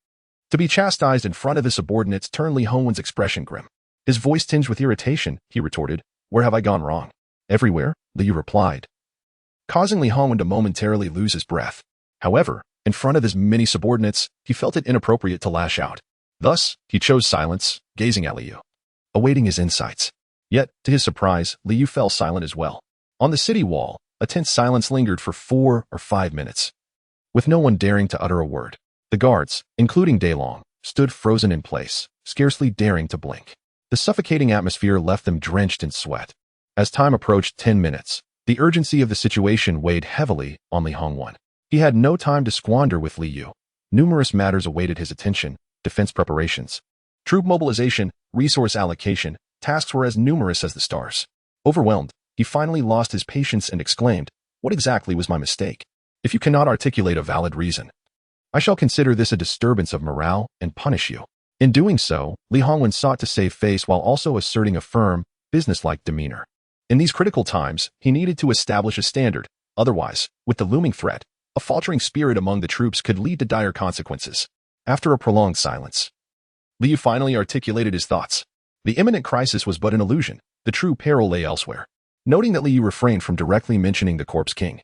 To be chastised in front of his subordinates turned Li Hongwen's expression grim. His voice tinged with irritation, he retorted, "Where have I gone wrong?" "Everywhere," Li Yu replied, causing Li Hongwen to momentarily lose his breath. However, in front of his many subordinates, he felt it inappropriate to lash out. Thus, he chose silence, gazing at Li Yu, awaiting his insights. Yet, to his surprise, Li Yu fell silent as well. On the city wall, a tense silence lingered for 4 or 5 minutes, with no one daring to utter a word. The guards, including Liang, stood frozen in place, scarcely daring to blink. The suffocating atmosphere left them drenched in sweat. As time approached 10 minutes, the urgency of the situation weighed heavily on Li Hongwen. He had no time to squander with Li Yu. Numerous matters awaited his attention: defense preparations, troop mobilization, resource allocation. Tasks were as numerous as the stars. Overwhelmed, he finally lost his patience and exclaimed, "What exactly was my mistake? If you cannot articulate a valid reason, I shall consider this a disturbance of morale and punish you." In doing so, Li Hongwen sought to save face while also asserting a firm, businesslike demeanor. In these critical times, he needed to establish a standard. Otherwise, with the looming threat, a faltering spirit among the troops could lead to dire consequences. After a prolonged silence, Li Yu finally articulated his thoughts. The imminent crisis was but an illusion. The true peril lay elsewhere. Noting that Li Yu refrained from directly mentioning the Corpse King,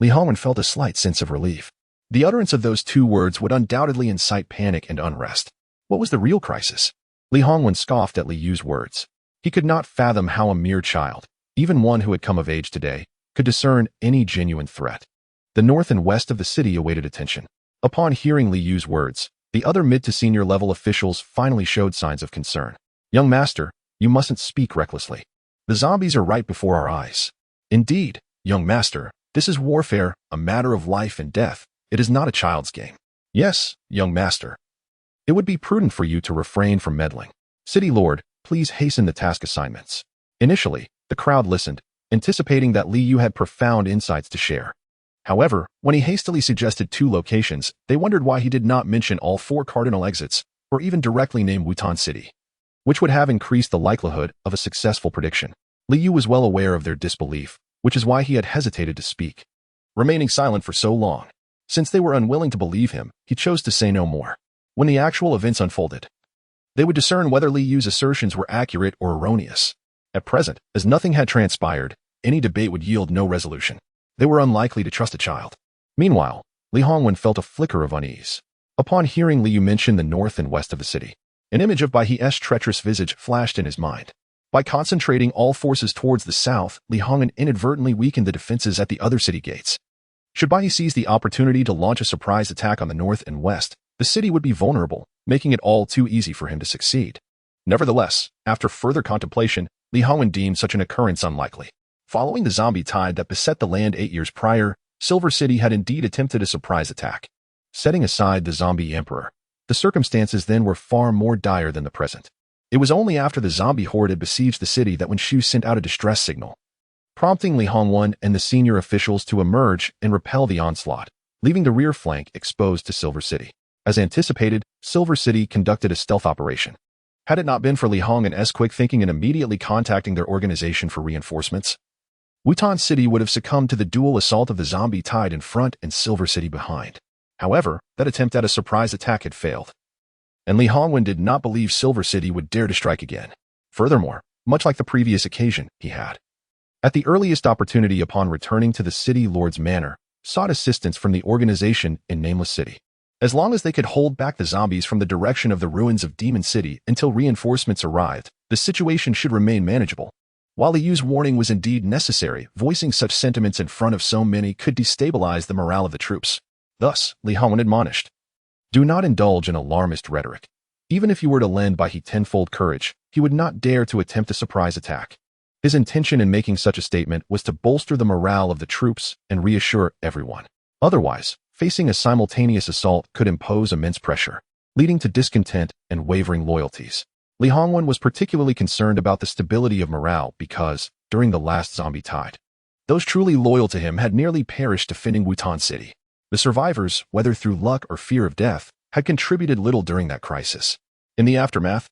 Li Hongwen felt a slight sense of relief. The utterance of those 2 words would undoubtedly incite panic and unrest. What was the real crisis? Li Hongwen scoffed at Li Yu's words. He could not fathom how a mere child, even one who had come of age today, could could discern any genuine threat. The north and west of the city awaited attention. Upon hearing Li Yu's words, the other mid to senior level officials finally showed signs of concern. Young master, you mustn't speak recklessly. The zombies are right before our eyes. Indeed, young master, this is warfare, a matter of life and death. It is not a child's game. Yes, young master. It would be prudent for you to refrain from meddling. City Lord, please hasten the task assignments. Initially, the crowd listened, anticipating that Li Yu had profound insights to share. However, when he hastily suggested 2 locations, they wondered why he did not mention all 4 cardinal exits, or even directly name Wutan City, which would have increased the likelihood of a successful prediction. Li Yu was well aware of their disbelief, which is why he had hesitated to speak. Remaining silent for so long, since they were unwilling to believe him, he chose to say no more. When the actual events unfolded, they would discern whether Li Yu's assertions were accurate or erroneous. At present, as nothing had transpired, any debate would yield no resolution. They were unlikely to trust a child. Meanwhile, Li Hongwen felt a flicker of unease. Upon hearing Li Yu mention the north and west of the city, an image of Bai He's treacherous visage flashed in his mind. By concentrating all forces towards the south, Li Hongwen inadvertently weakened the defenses at the other city gates. Should Bai He seize the opportunity to launch a surprise attack on the north and west, the city would be vulnerable, making it all too easy for him to succeed. Nevertheless, after further contemplation, Li Hongwen deemed such an occurrence unlikely. Following the zombie tide that beset the land 8 years prior, Silver City had indeed attempted a surprise attack. Setting aside the zombie emperor, the circumstances then were far more dire than the present. It was only after the zombie horde had besieged the city that Wen Shu sent out a distress signal, prompting Li Hongwen and the senior officials to emerge and repel the onslaught, leaving the rear flank exposed to Silver City. As anticipated, Silver City conducted a stealth operation. Had it not been for Li Hongwen's quick thinking and immediately contacting their organization for reinforcements, Wutan City would have succumbed to the dual assault of the zombie tide in front and Silver City behind. However, that attempt at a surprise attack had failed, and Li Hongwen did not believe Silver City would dare to strike again. Furthermore, much like the previous occasion, he had, at the earliest opportunity upon returning to the city lord's manor, sought assistance from the organization in Nameless City. As long as they could hold back the zombies from the direction of the ruins of Demon City until reinforcements arrived, the situation should remain manageable. While Li Yu's warning was indeed necessary, voicing such sentiments in front of so many could destabilize the morale of the troops. Thus, Li Hongwen admonished, do not indulge in alarmist rhetoric. Even if you were to lend Bai He tenfold courage, he would not dare to attempt a surprise attack. His intention in making such a statement was to bolster the morale of the troops and reassure everyone. Otherwise, facing a simultaneous assault could impose immense pressure, leading to discontent and wavering loyalties. Li Hongwen was particularly concerned about the stability of morale because, during the last zombie tide, those truly loyal to him had nearly perished defending Wutan City. The survivors, whether through luck or fear of death, had contributed little during that crisis. In the aftermath,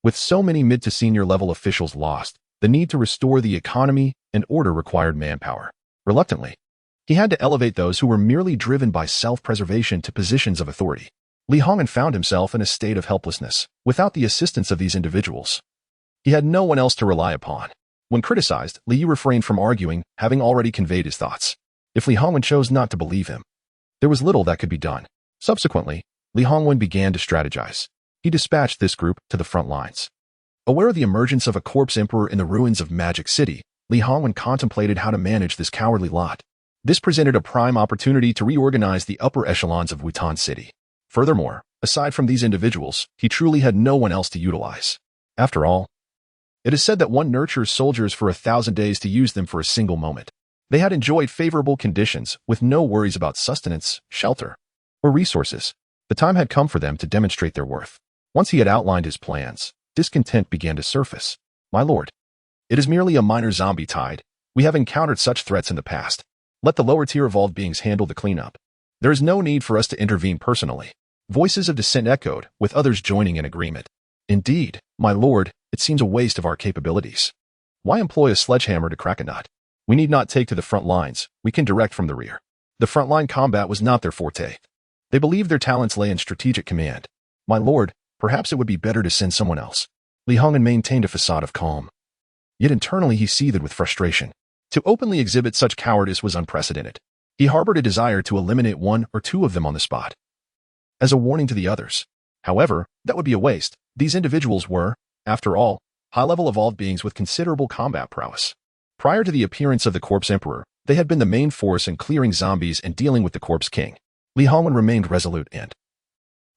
with so many mid to senior level officials lost, the need to restore the economy and order required manpower. Reluctantly, he had to elevate those who were merely driven by self-preservation to positions of authority. Li Hongwen found himself in a state of helplessness, without the assistance of these individuals. He had no one else to rely upon. When criticized, Li Yu refrained from arguing, having already conveyed his thoughts. If Li Hongwen chose not to believe him, there was little that could be done. Subsequently, Li Hongwen began to strategize. He dispatched this group to the front lines. Aware of the emergence of a corpse emperor in the ruins of Magic City, Li Hongwen contemplated how to manage this cowardly lot. This presented a prime opportunity to reorganize the upper echelons of Wutan City. Furthermore, aside from these individuals, he truly had no one else to utilize. After all, it is said that one nurtures soldiers for 1,000 days to use them for a single moment. They had enjoyed favorable conditions, with no worries about sustenance, shelter, or resources. The time had come for them to demonstrate their worth. Once he had outlined his plans, discontent began to surface. My lord, it is merely a minor zombie tide. We have encountered such threats in the past. Let the lower tier evolved beings handle the cleanup. There is no need for us to intervene personally. Voices of dissent echoed, with others joining in agreement. Indeed, my lord, it seems a waste of our capabilities. Why employ a sledgehammer to crack a nut? We need not take to the front lines, we can direct from the rear. The frontline combat was not their forte. They believed their talents lay in strategic command. My lord, perhaps it would be better to send someone else. Li Hongwen maintained a facade of calm. Yet internally he seethed with frustration. To openly exhibit such cowardice was unprecedented. He harbored a desire to eliminate one or two of them on the spot, as a warning to the others. However, that would be a waste. These individuals were, after all, high-level evolved beings with considerable combat prowess. Prior to the appearance of the Corpse Emperor, They had been the main force in clearing zombies and dealing with the corpse king. Li Hongwen remained resolute and,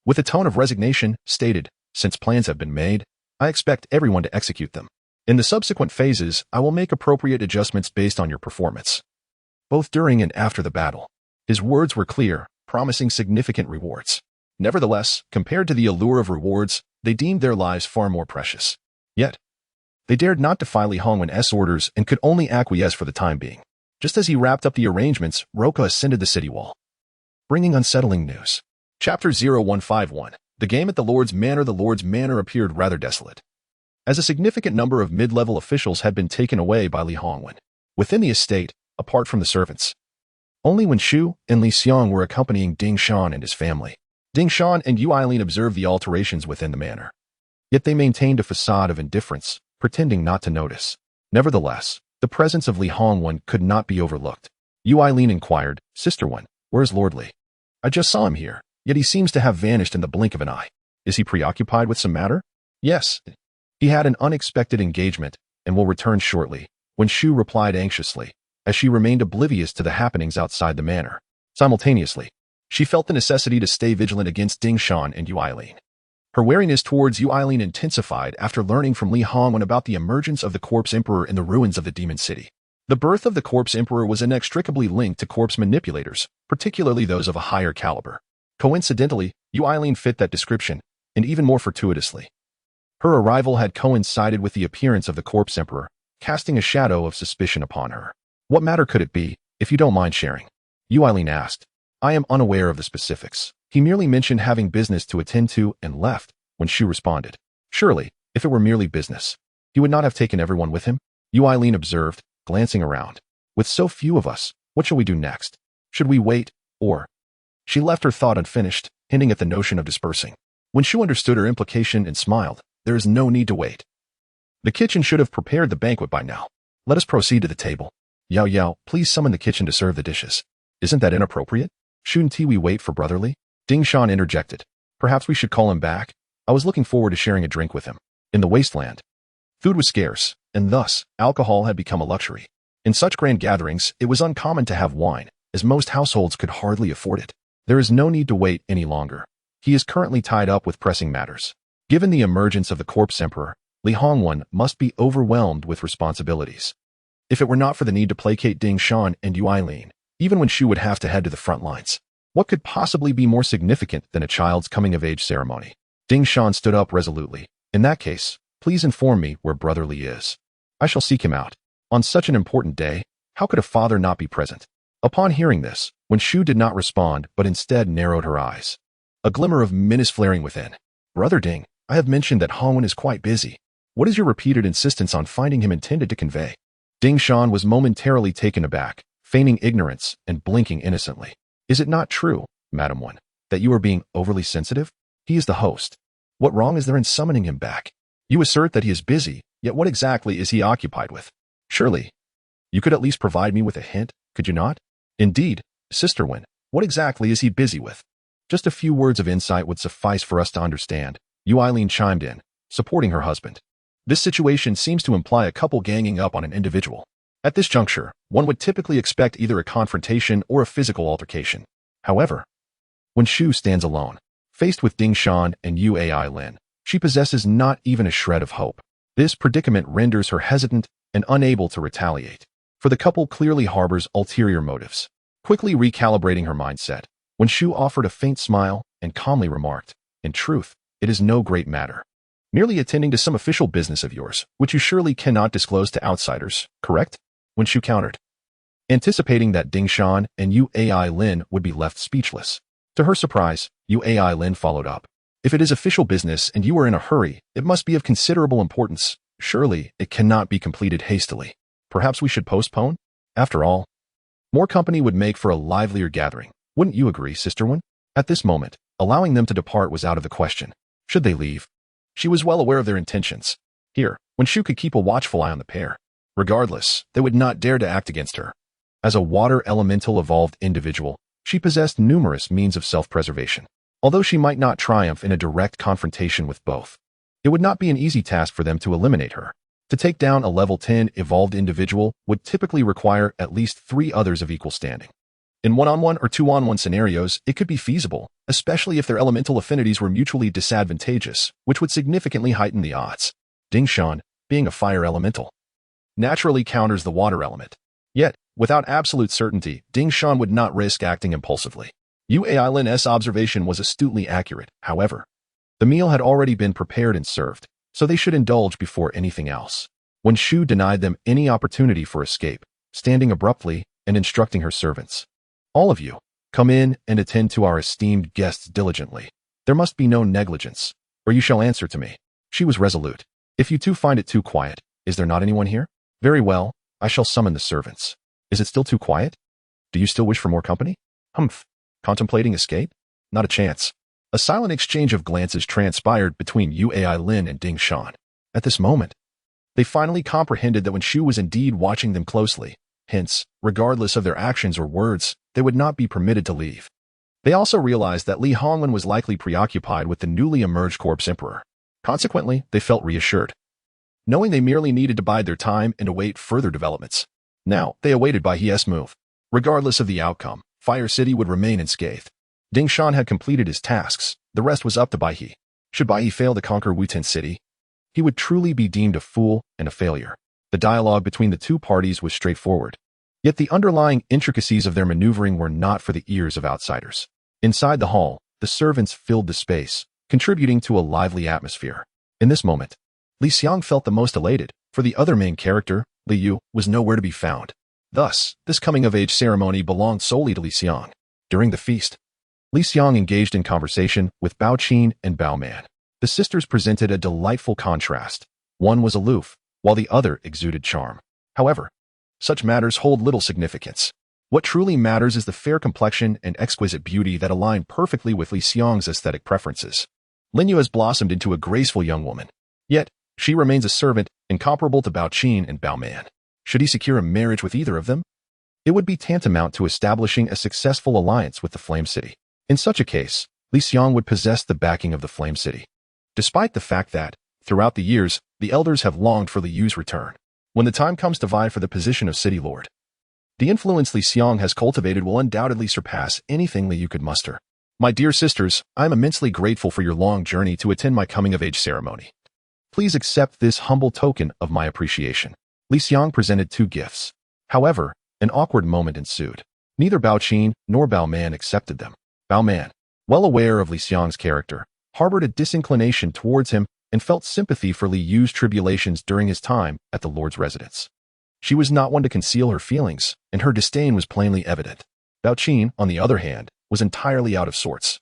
with a tone of resignation, stated, "Since plans have been made, I expect everyone to execute them. In the subsequent phases, I will make appropriate adjustments based on your performance, both during and after the battle." His words were clear, promising significant rewards. Nevertheless, compared to the allure of rewards, they deemed their lives far more precious. Yet, they dared not defy Li Hongwen's orders and could only acquiesce for the time being. Just as he wrapped up the arrangements, Roca ascended the city wall, bringing unsettling news. Chapter 0151. The game at the Lord's Manor. The Lord's Manor appeared rather desolate, as a significant number of mid-level officials had been taken away by Li Hongwen. Within the estate, apart from the servants, only Wen Shu and Li Xiang were accompanying Ding Shan and his family. Ding Shan and Yu Eileen observed the alterations within the manor. Yet they maintained a facade of indifference, pretending not to notice. Nevertheless, the presence of Li Hongwen could not be overlooked. Yu Eileen inquired, "Sister Wen, where's Lord Li? I just saw him here, yet he seems to have vanished in the blink of an eye. Is he preoccupied with some matter?" "Yes. He had an unexpected engagement and will return shortly," Wen Shu replied anxiously, as she remained oblivious to the happenings outside the manor. Simultaneously, she felt the necessity to stay vigilant against Ding Shan and Yu Eileen. Her wariness towards Yu Eileen intensified after learning from Li Hongwen about the emergence of the Corpse Emperor in the ruins of the Demon City. The birth of the Corpse Emperor was inextricably linked to corpse manipulators, particularly those of a higher caliber. Coincidentally, Yu Eileen fit that description, and even more fortuitously. Her arrival had coincided with the appearance of the Corpse Emperor, casting a shadow of suspicion upon her. "What matter could it be, if you don't mind sharing?" Yu Eileen asked. "I am unaware of the specifics. He merely mentioned having business to attend to and left," Wen Shu responded. "Surely, if it were merely business, he would not have taken everyone with him?" Yu Eileen observed, glancing around. "With so few of us, what shall we do next? Should we wait, or—" She left her thought unfinished, hinting at the notion of dispersing. Wen Shu understood her implication and smiled. "There is no need to wait. The kitchen should have prepared the banquet by now. Let us proceed to the table. Yao Yao, please summon the kitchen to serve the dishes." "Isn't that inappropriate? Shouldn't we wait for Brotherly?" Ding Shan interjected. "Perhaps we should call him back. I was looking forward to sharing a drink with him." In the wasteland, food was scarce, and thus, alcohol had become a luxury. In such grand gatherings, it was uncommon to have wine, as most households could hardly afford it. There is no need to wait any longer. He is currently tied up with pressing matters. Given the emergence of the Corpse Emperor, Li Hongwen must be overwhelmed with responsibilities. If it were not for the need to placate Ding Shan and Yu Eileen, even Wen Shu would have to head to the front lines. What could possibly be more significant than a child's coming-of-age ceremony? Ding Shan stood up resolutely. "In that case, please inform me where Brotherly is. I shall seek him out. On such an important day, how could a father not be present?" Upon hearing this, Wen Shu did not respond but instead narrowed her eyes. A glimmer of menace flaring within. "Brother Ding, I have mentioned that Hongwen is quite busy. What is your repeated insistence on finding him intended to convey?" Ding Shan was momentarily taken aback, feigning ignorance and blinking innocently. "Is it not true, Madam Wen, that you are being overly sensitive? He is the host. What wrong is there in summoning him back? You assert that he is busy, yet what exactly is he occupied with? Surely, you could at least provide me with a hint, could you not?" "Indeed, Sister Wen, what exactly is he busy with?" "Just a few words of insight would suffice for us to understand," Yu Eileen chimed in, supporting her husband. "This situation seems to imply a couple ganging up on an individual. At this juncture, one would typically expect either a confrontation or a physical altercation. However, Wen Shu stands alone. Faced with Ding Shan and Yu Eileen, she possesses not even a shred of hope. This predicament renders her hesitant and unable to retaliate, for the couple clearly harbors ulterior motives. Quickly recalibrating her mindset, Wen Shu offered a faint smile and calmly remarked, "In truth, it is no great matter. Merely attending to some official business of yours, which you surely cannot disclose to outsiders, correct?" Wen Shu countered, anticipating that Ding Shan and Yu Eileen would be left speechless. To her surprise, Yu Eileen followed up. "If it is official business and you are in a hurry, it must be of considerable importance. Surely, it cannot be completed hastily. Perhaps we should postpone? After all, more company would make for a livelier gathering. Wouldn't you agree, Sister Wen?" At this moment, allowing them to depart was out of the question. Should they leave? She was well aware of their intentions. Here, Wen Shu could keep a watchful eye on the pair. Regardless, they would not dare to act against her. As a water elemental evolved individual, she possessed numerous means of self-preservation. Although she might not triumph in a direct confrontation with both, it would not be an easy task for them to eliminate her. To take down a level 10 evolved individual would typically require at least 3 others of equal standing. In one-on-one or two-on-one scenarios, it could be feasible, especially if their elemental affinities were mutually disadvantageous, which would significantly heighten the odds. Dingshan, being a fire elemental, naturally counters the water element. Yet, without absolute certainty, Dingshan would not risk acting impulsively. Lin's observation was astutely accurate, however. The meal had already been prepared and served, so they should indulge before anything else. When Shu denied them any opportunity for escape, standing abruptly and instructing her servants, "All of you, come in and attend to our esteemed guests diligently. There must be no negligence, or you shall answer to me." She was resolute. "If you two find it too quiet, is there not anyone here? Very well, I shall summon the servants. Is it still too quiet? Do you still wish for more company? Humph. Contemplating escape? Not a chance." A silent exchange of glances transpired between Lin and Dingshan. At this moment, they finally comprehended that when Shu was indeed watching them closely, hence, regardless of their actions or words, they would not be permitted to leave. They also realized that Li Honglan was likely preoccupied with the newly emerged corpse emperor. Consequently, they felt reassured, knowing they merely needed to bide their time and await further developments. Now, they awaited Bai He's move. Regardless of the outcome, Fire City would remain unscathed. Dingshan had completed his tasks. The rest was up to Bai He. Should Bai He fail to conquer Wuten City, he would truly be deemed a fool and a failure. The dialogue between the two parties was straightforward. Yet the underlying intricacies of their maneuvering were not for the ears of outsiders. Inside the hall, the servants filled the space, contributing to a lively atmosphere. In this moment, Li Xiang felt the most elated, for the other main character, Li Yu, was nowhere to be found. Thus, this coming-of-age ceremony belonged solely to Li Xiang. During the feast, Li Xiang engaged in conversation with Bao Qin and Bao Man. The sisters presented a delightful contrast. One was aloof, while the other exuded charm. However, such matters hold little significance. What truly matters is the fair complexion and exquisite beauty that align perfectly with Li Xiang's aesthetic preferences. Lin Yu has blossomed into a graceful young woman. Yet, she remains a servant, incomparable to Bao Qin and Bao Man. Should he secure a marriage with either of them, it would be tantamount to establishing a successful alliance with the Flame City. In such a case, Li Xiang would possess the backing of the Flame City. Despite the fact that, throughout the years, the elders have longed for Li Yu's return. When the time comes to vie for the position of City Lord, the influence Li Xiang has cultivated will undoubtedly surpass anything Li Yu could muster. My dear sisters, I am immensely grateful for your long journey to attend my coming-of-age ceremony. Please accept this humble token of my appreciation. Li Xiang presented 2 gifts. However, an awkward moment ensued. Neither Bao Qin nor Bao Man accepted them. Bao Man, well aware of Li Xiang's character, harbored a disinclination towards him and felt sympathy for Li Yu's tribulations during his time at the Lord's residence. She was not one to conceal her feelings, and her disdain was plainly evident. Bao Qin, on the other hand, was entirely out of sorts.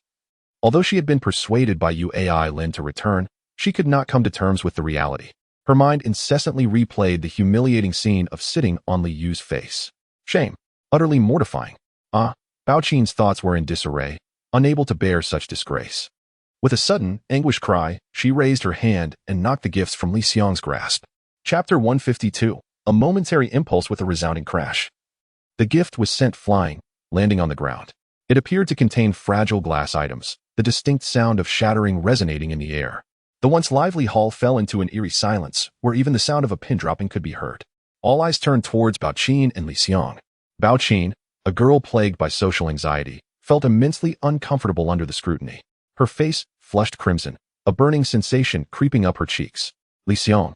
Although she had been persuaded by Lin to return, she could not come to terms with the reality. Her mind incessantly replayed the humiliating scene of sitting on Li Yu's face. Shame. Utterly mortifying. Bao Qin's thoughts were in disarray, unable to bear such disgrace. With a sudden, anguished cry, she raised her hand and knocked the gifts from Li Xiang's grasp. Chapter 152. A momentary impulse with a resounding crash. The gift was sent flying, landing on the ground. It appeared to contain fragile glass items, the distinct sound of shattering resonating in the air. The once lively hall fell into an eerie silence, where even the sound of a pin dropping could be heard. All eyes turned towards Bao Qin and Li Xiang. Bao Qin, a girl plagued by social anxiety, felt immensely uncomfortable under the scrutiny. Her face flushed crimson, a burning sensation creeping up her cheeks. Li Xiang,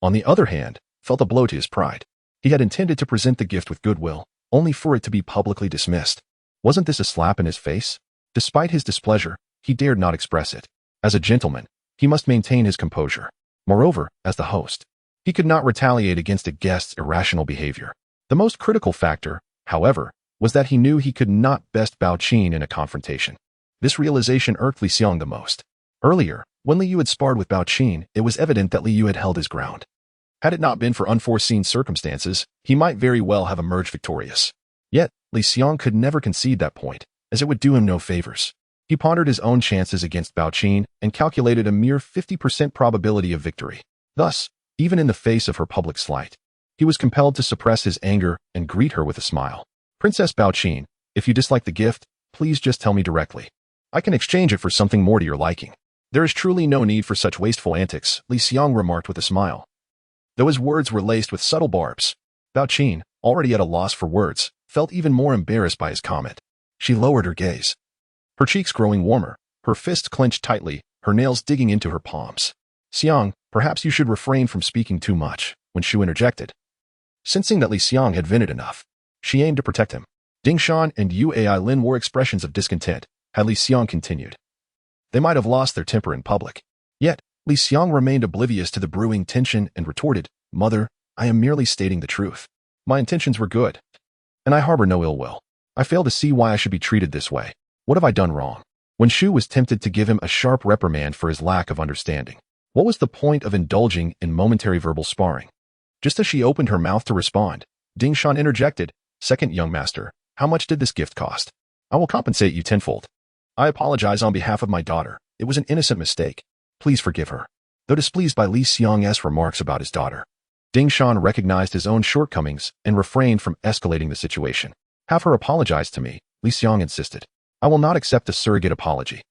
on the other hand, felt a blow to his pride. He had intended to present the gift with goodwill, only for it to be publicly dismissed. Wasn't this a slap in his face? Despite his displeasure, he dared not express it. As a gentleman, he must maintain his composure. Moreover, as the host, he could not retaliate against a guest's irrational behavior. The most critical factor, however, was that he knew he could not best Bao Qin in a confrontation. This realization irked Li Xiang the most. Earlier, when Li Yu had sparred with Bao Qin, it was evident that Li Yu had held his ground. Had it not been for unforeseen circumstances, he might very well have emerged victorious. Yet, Li Xiang could never concede that point, as it would do him no favors. He pondered his own chances against Bao Qin and calculated a mere 50% probability of victory. Thus, even in the face of her public slight, he was compelled to suppress his anger and greet her with a smile. Princess Bao Qin, if you dislike the gift, please just tell me directly. I can exchange it for something more to your liking. There is truly no need for such wasteful antics, Li Xiang remarked with a smile. though his words were laced with subtle barbs. Bao Qin, already at a loss for words, felt even more embarrassed by his comment. She lowered her gaze, her cheeks growing warmer, her fists clenched tightly, her nails digging into her palms. Xiang, perhaps you should refrain from speaking too much, Wen Shu interjected. Sensing that Li Xiang had vented enough, she aimed to protect him. Ding Shan and Yu Ai Lin wore expressions of discontent, had Li Xiang continued. They might have lost their temper in public. Yet, Li Xiang remained oblivious to the brewing tension and retorted, Mother, I am merely stating the truth. My intentions were good, and I harbor no ill will. I fail to see why I should be treated this way. What have I done wrong? Wen Shu was tempted to give him a sharp reprimand for his lack of understanding. What was the point of indulging in momentary verbal sparring? Just as she opened her mouth to respond, Ding Shan interjected, Second young master, how much did this gift cost? I will compensate you tenfold. I apologize on behalf of my daughter. It was an innocent mistake. Please forgive her. Though displeased by Li Xiang's remarks about his daughter, Ding Shan recognized his own shortcomings and refrained from escalating the situation. Have her apologize to me, Li Xiang insisted. I will not accept a surrogate apology.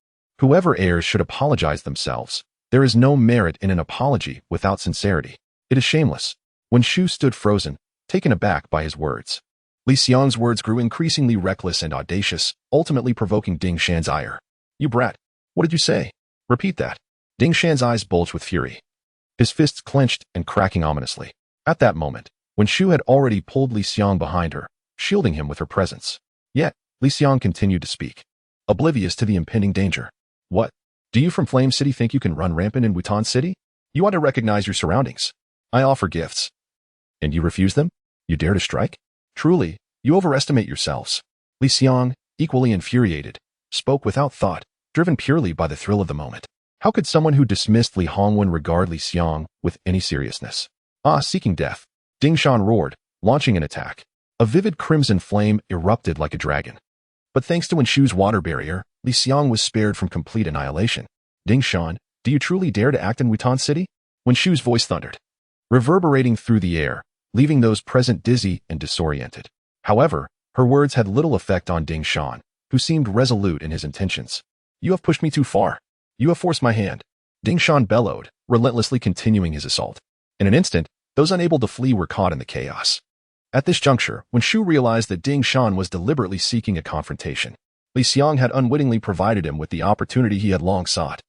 Whoever errs should apologize themselves. There is no merit in an apology without sincerity. It is shameless. Wen Shu stood frozen, taken aback by his words. Li Xiang's words grew increasingly reckless and audacious, ultimately provoking Ding Shan's ire. You brat. What did you say? Repeat that. Ding Shan's eyes bulged with fury, his fists clenched and cracking ominously. At that moment, Wen Shu had already pulled Li Xiang behind her, shielding him with her presence. Yet, Li Xiang continued to speak, oblivious to the impending danger. What? Do you from Flame City think you can run rampant in Wutan City? You ought to recognize your surroundings. I offer gifts. And you refuse them? You dare to strike? Truly, you overestimate yourselves. Li Xiang, equally infuriated, spoke without thought, driven purely by the thrill of the moment. How could someone who dismissed Li Hongwen regard Li Xiang with any seriousness? Ah, seeking death. Ding Shan roared, launching an attack. A vivid crimson flame erupted like a dragon. But thanks to Wen Shu's water barrier, Li Xiang was spared from complete annihilation. Ding Shan, do you truly dare to act in Wutan City? Wen Shu's voice thundered, reverberating through the air, leaving those present dizzy and disoriented. However, her words had little effect on Ding Shan, who seemed resolute in his intentions. You have pushed me too far. You have forced my hand. Ding Shan bellowed, relentlessly continuing his assault. In an instant, those unable to flee were caught in the chaos. At this juncture, Wen Shu realized that Ding Shan was deliberately seeking a confrontation. Li Xiang had unwittingly provided him with the opportunity he had long sought.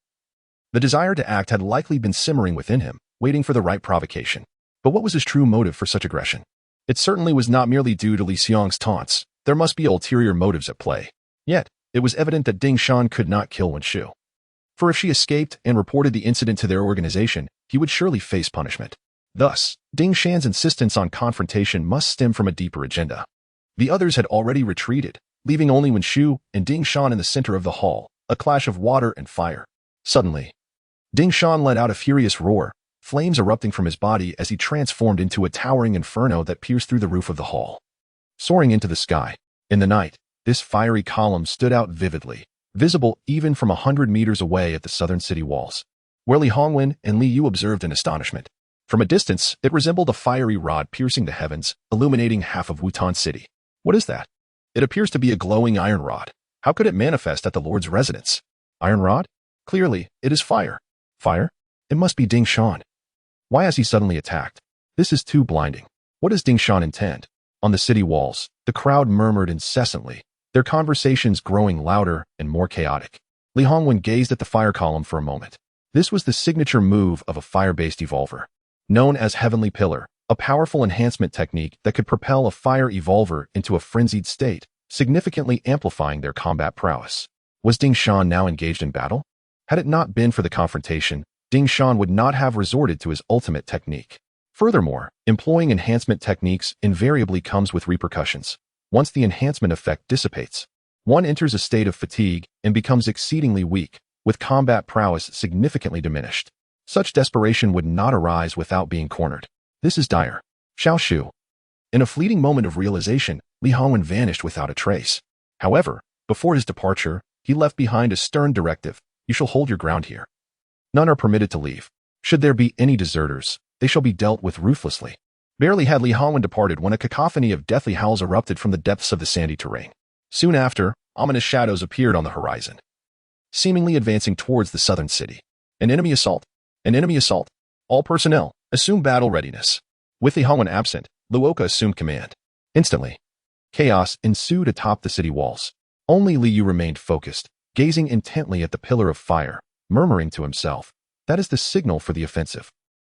The desire to act had likely been simmering within him, waiting for the right provocation. But what was his true motive for such aggression? It certainly was not merely due to Li Xiang's taunts. There must be ulterior motives at play. Yet, it was evident that Ding Shan could not kill Wen Shu. For if she escaped and reported the incident to their organization, he would surely face punishment. Thus, Ding Shan's insistence on confrontation must stem from a deeper agenda. The others had already retreated, leaving only Wen Shu and Ding Shan in the center of the hall, a clash of water and fire. Suddenly, Ding Shan let out a furious roar, flames erupting from his body as he transformed into a towering inferno that pierced through the roof of the hall. Soaring into the sky, in the night, this fiery column stood out vividly, visible even from 100 meters away at the southern city walls, where Li Hongwen and Li Yu observed in astonishment. From a distance, it resembled a fiery rod piercing the heavens, illuminating half of Wutan City. What is that? It appears to be a glowing iron rod. How could it manifest at the Lord's residence? Iron rod? Clearly, it is fire. Fire? It must be Ding Shan. Why has he suddenly attacked? This is too blinding. What does Ding Shan intend? On the city walls, the crowd murmured incessantly, their conversations growing louder and more chaotic. Li Hongwen gazed at the fire column for a moment. This was the signature move of a fire-based evolver, known as Heavenly Pillar, a powerful enhancement technique that could propel a fire evolver into a frenzied state, significantly amplifying their combat prowess. Was Ding Shan now engaged in battle? Had it not been for the confrontation, Ding Shan would not have resorted to his ultimate technique. Furthermore, employing enhancement techniques invariably comes with repercussions. Once the enhancement effect dissipates, one enters a state of fatigue and becomes exceedingly weak, with combat prowess significantly diminished. Such desperation would not arise without being cornered. This is dire. Xiao Shu. In a fleeting moment of realization, Li Hongwen vanished without a trace. However, before his departure, he left behind a stern directive. You shall hold your ground here. None are permitted to leave. Should there be any deserters, they shall be dealt with ruthlessly. Barely had Li Hongwen departed when a cacophony of deathly howls erupted from the depths of the sandy terrain. Soon after, ominous shadows appeared on the horizon, seemingly advancing towards the southern city. An enemy assault! An enemy assault! All personnel, Assume battle readiness. With the Hongwen absent, Luoka assumed command. Instantly, chaos ensued atop the city walls. Only Liu remained focused, gazing intently at the pillar of fire, murmuring to himself, "That is the signal for the offensive."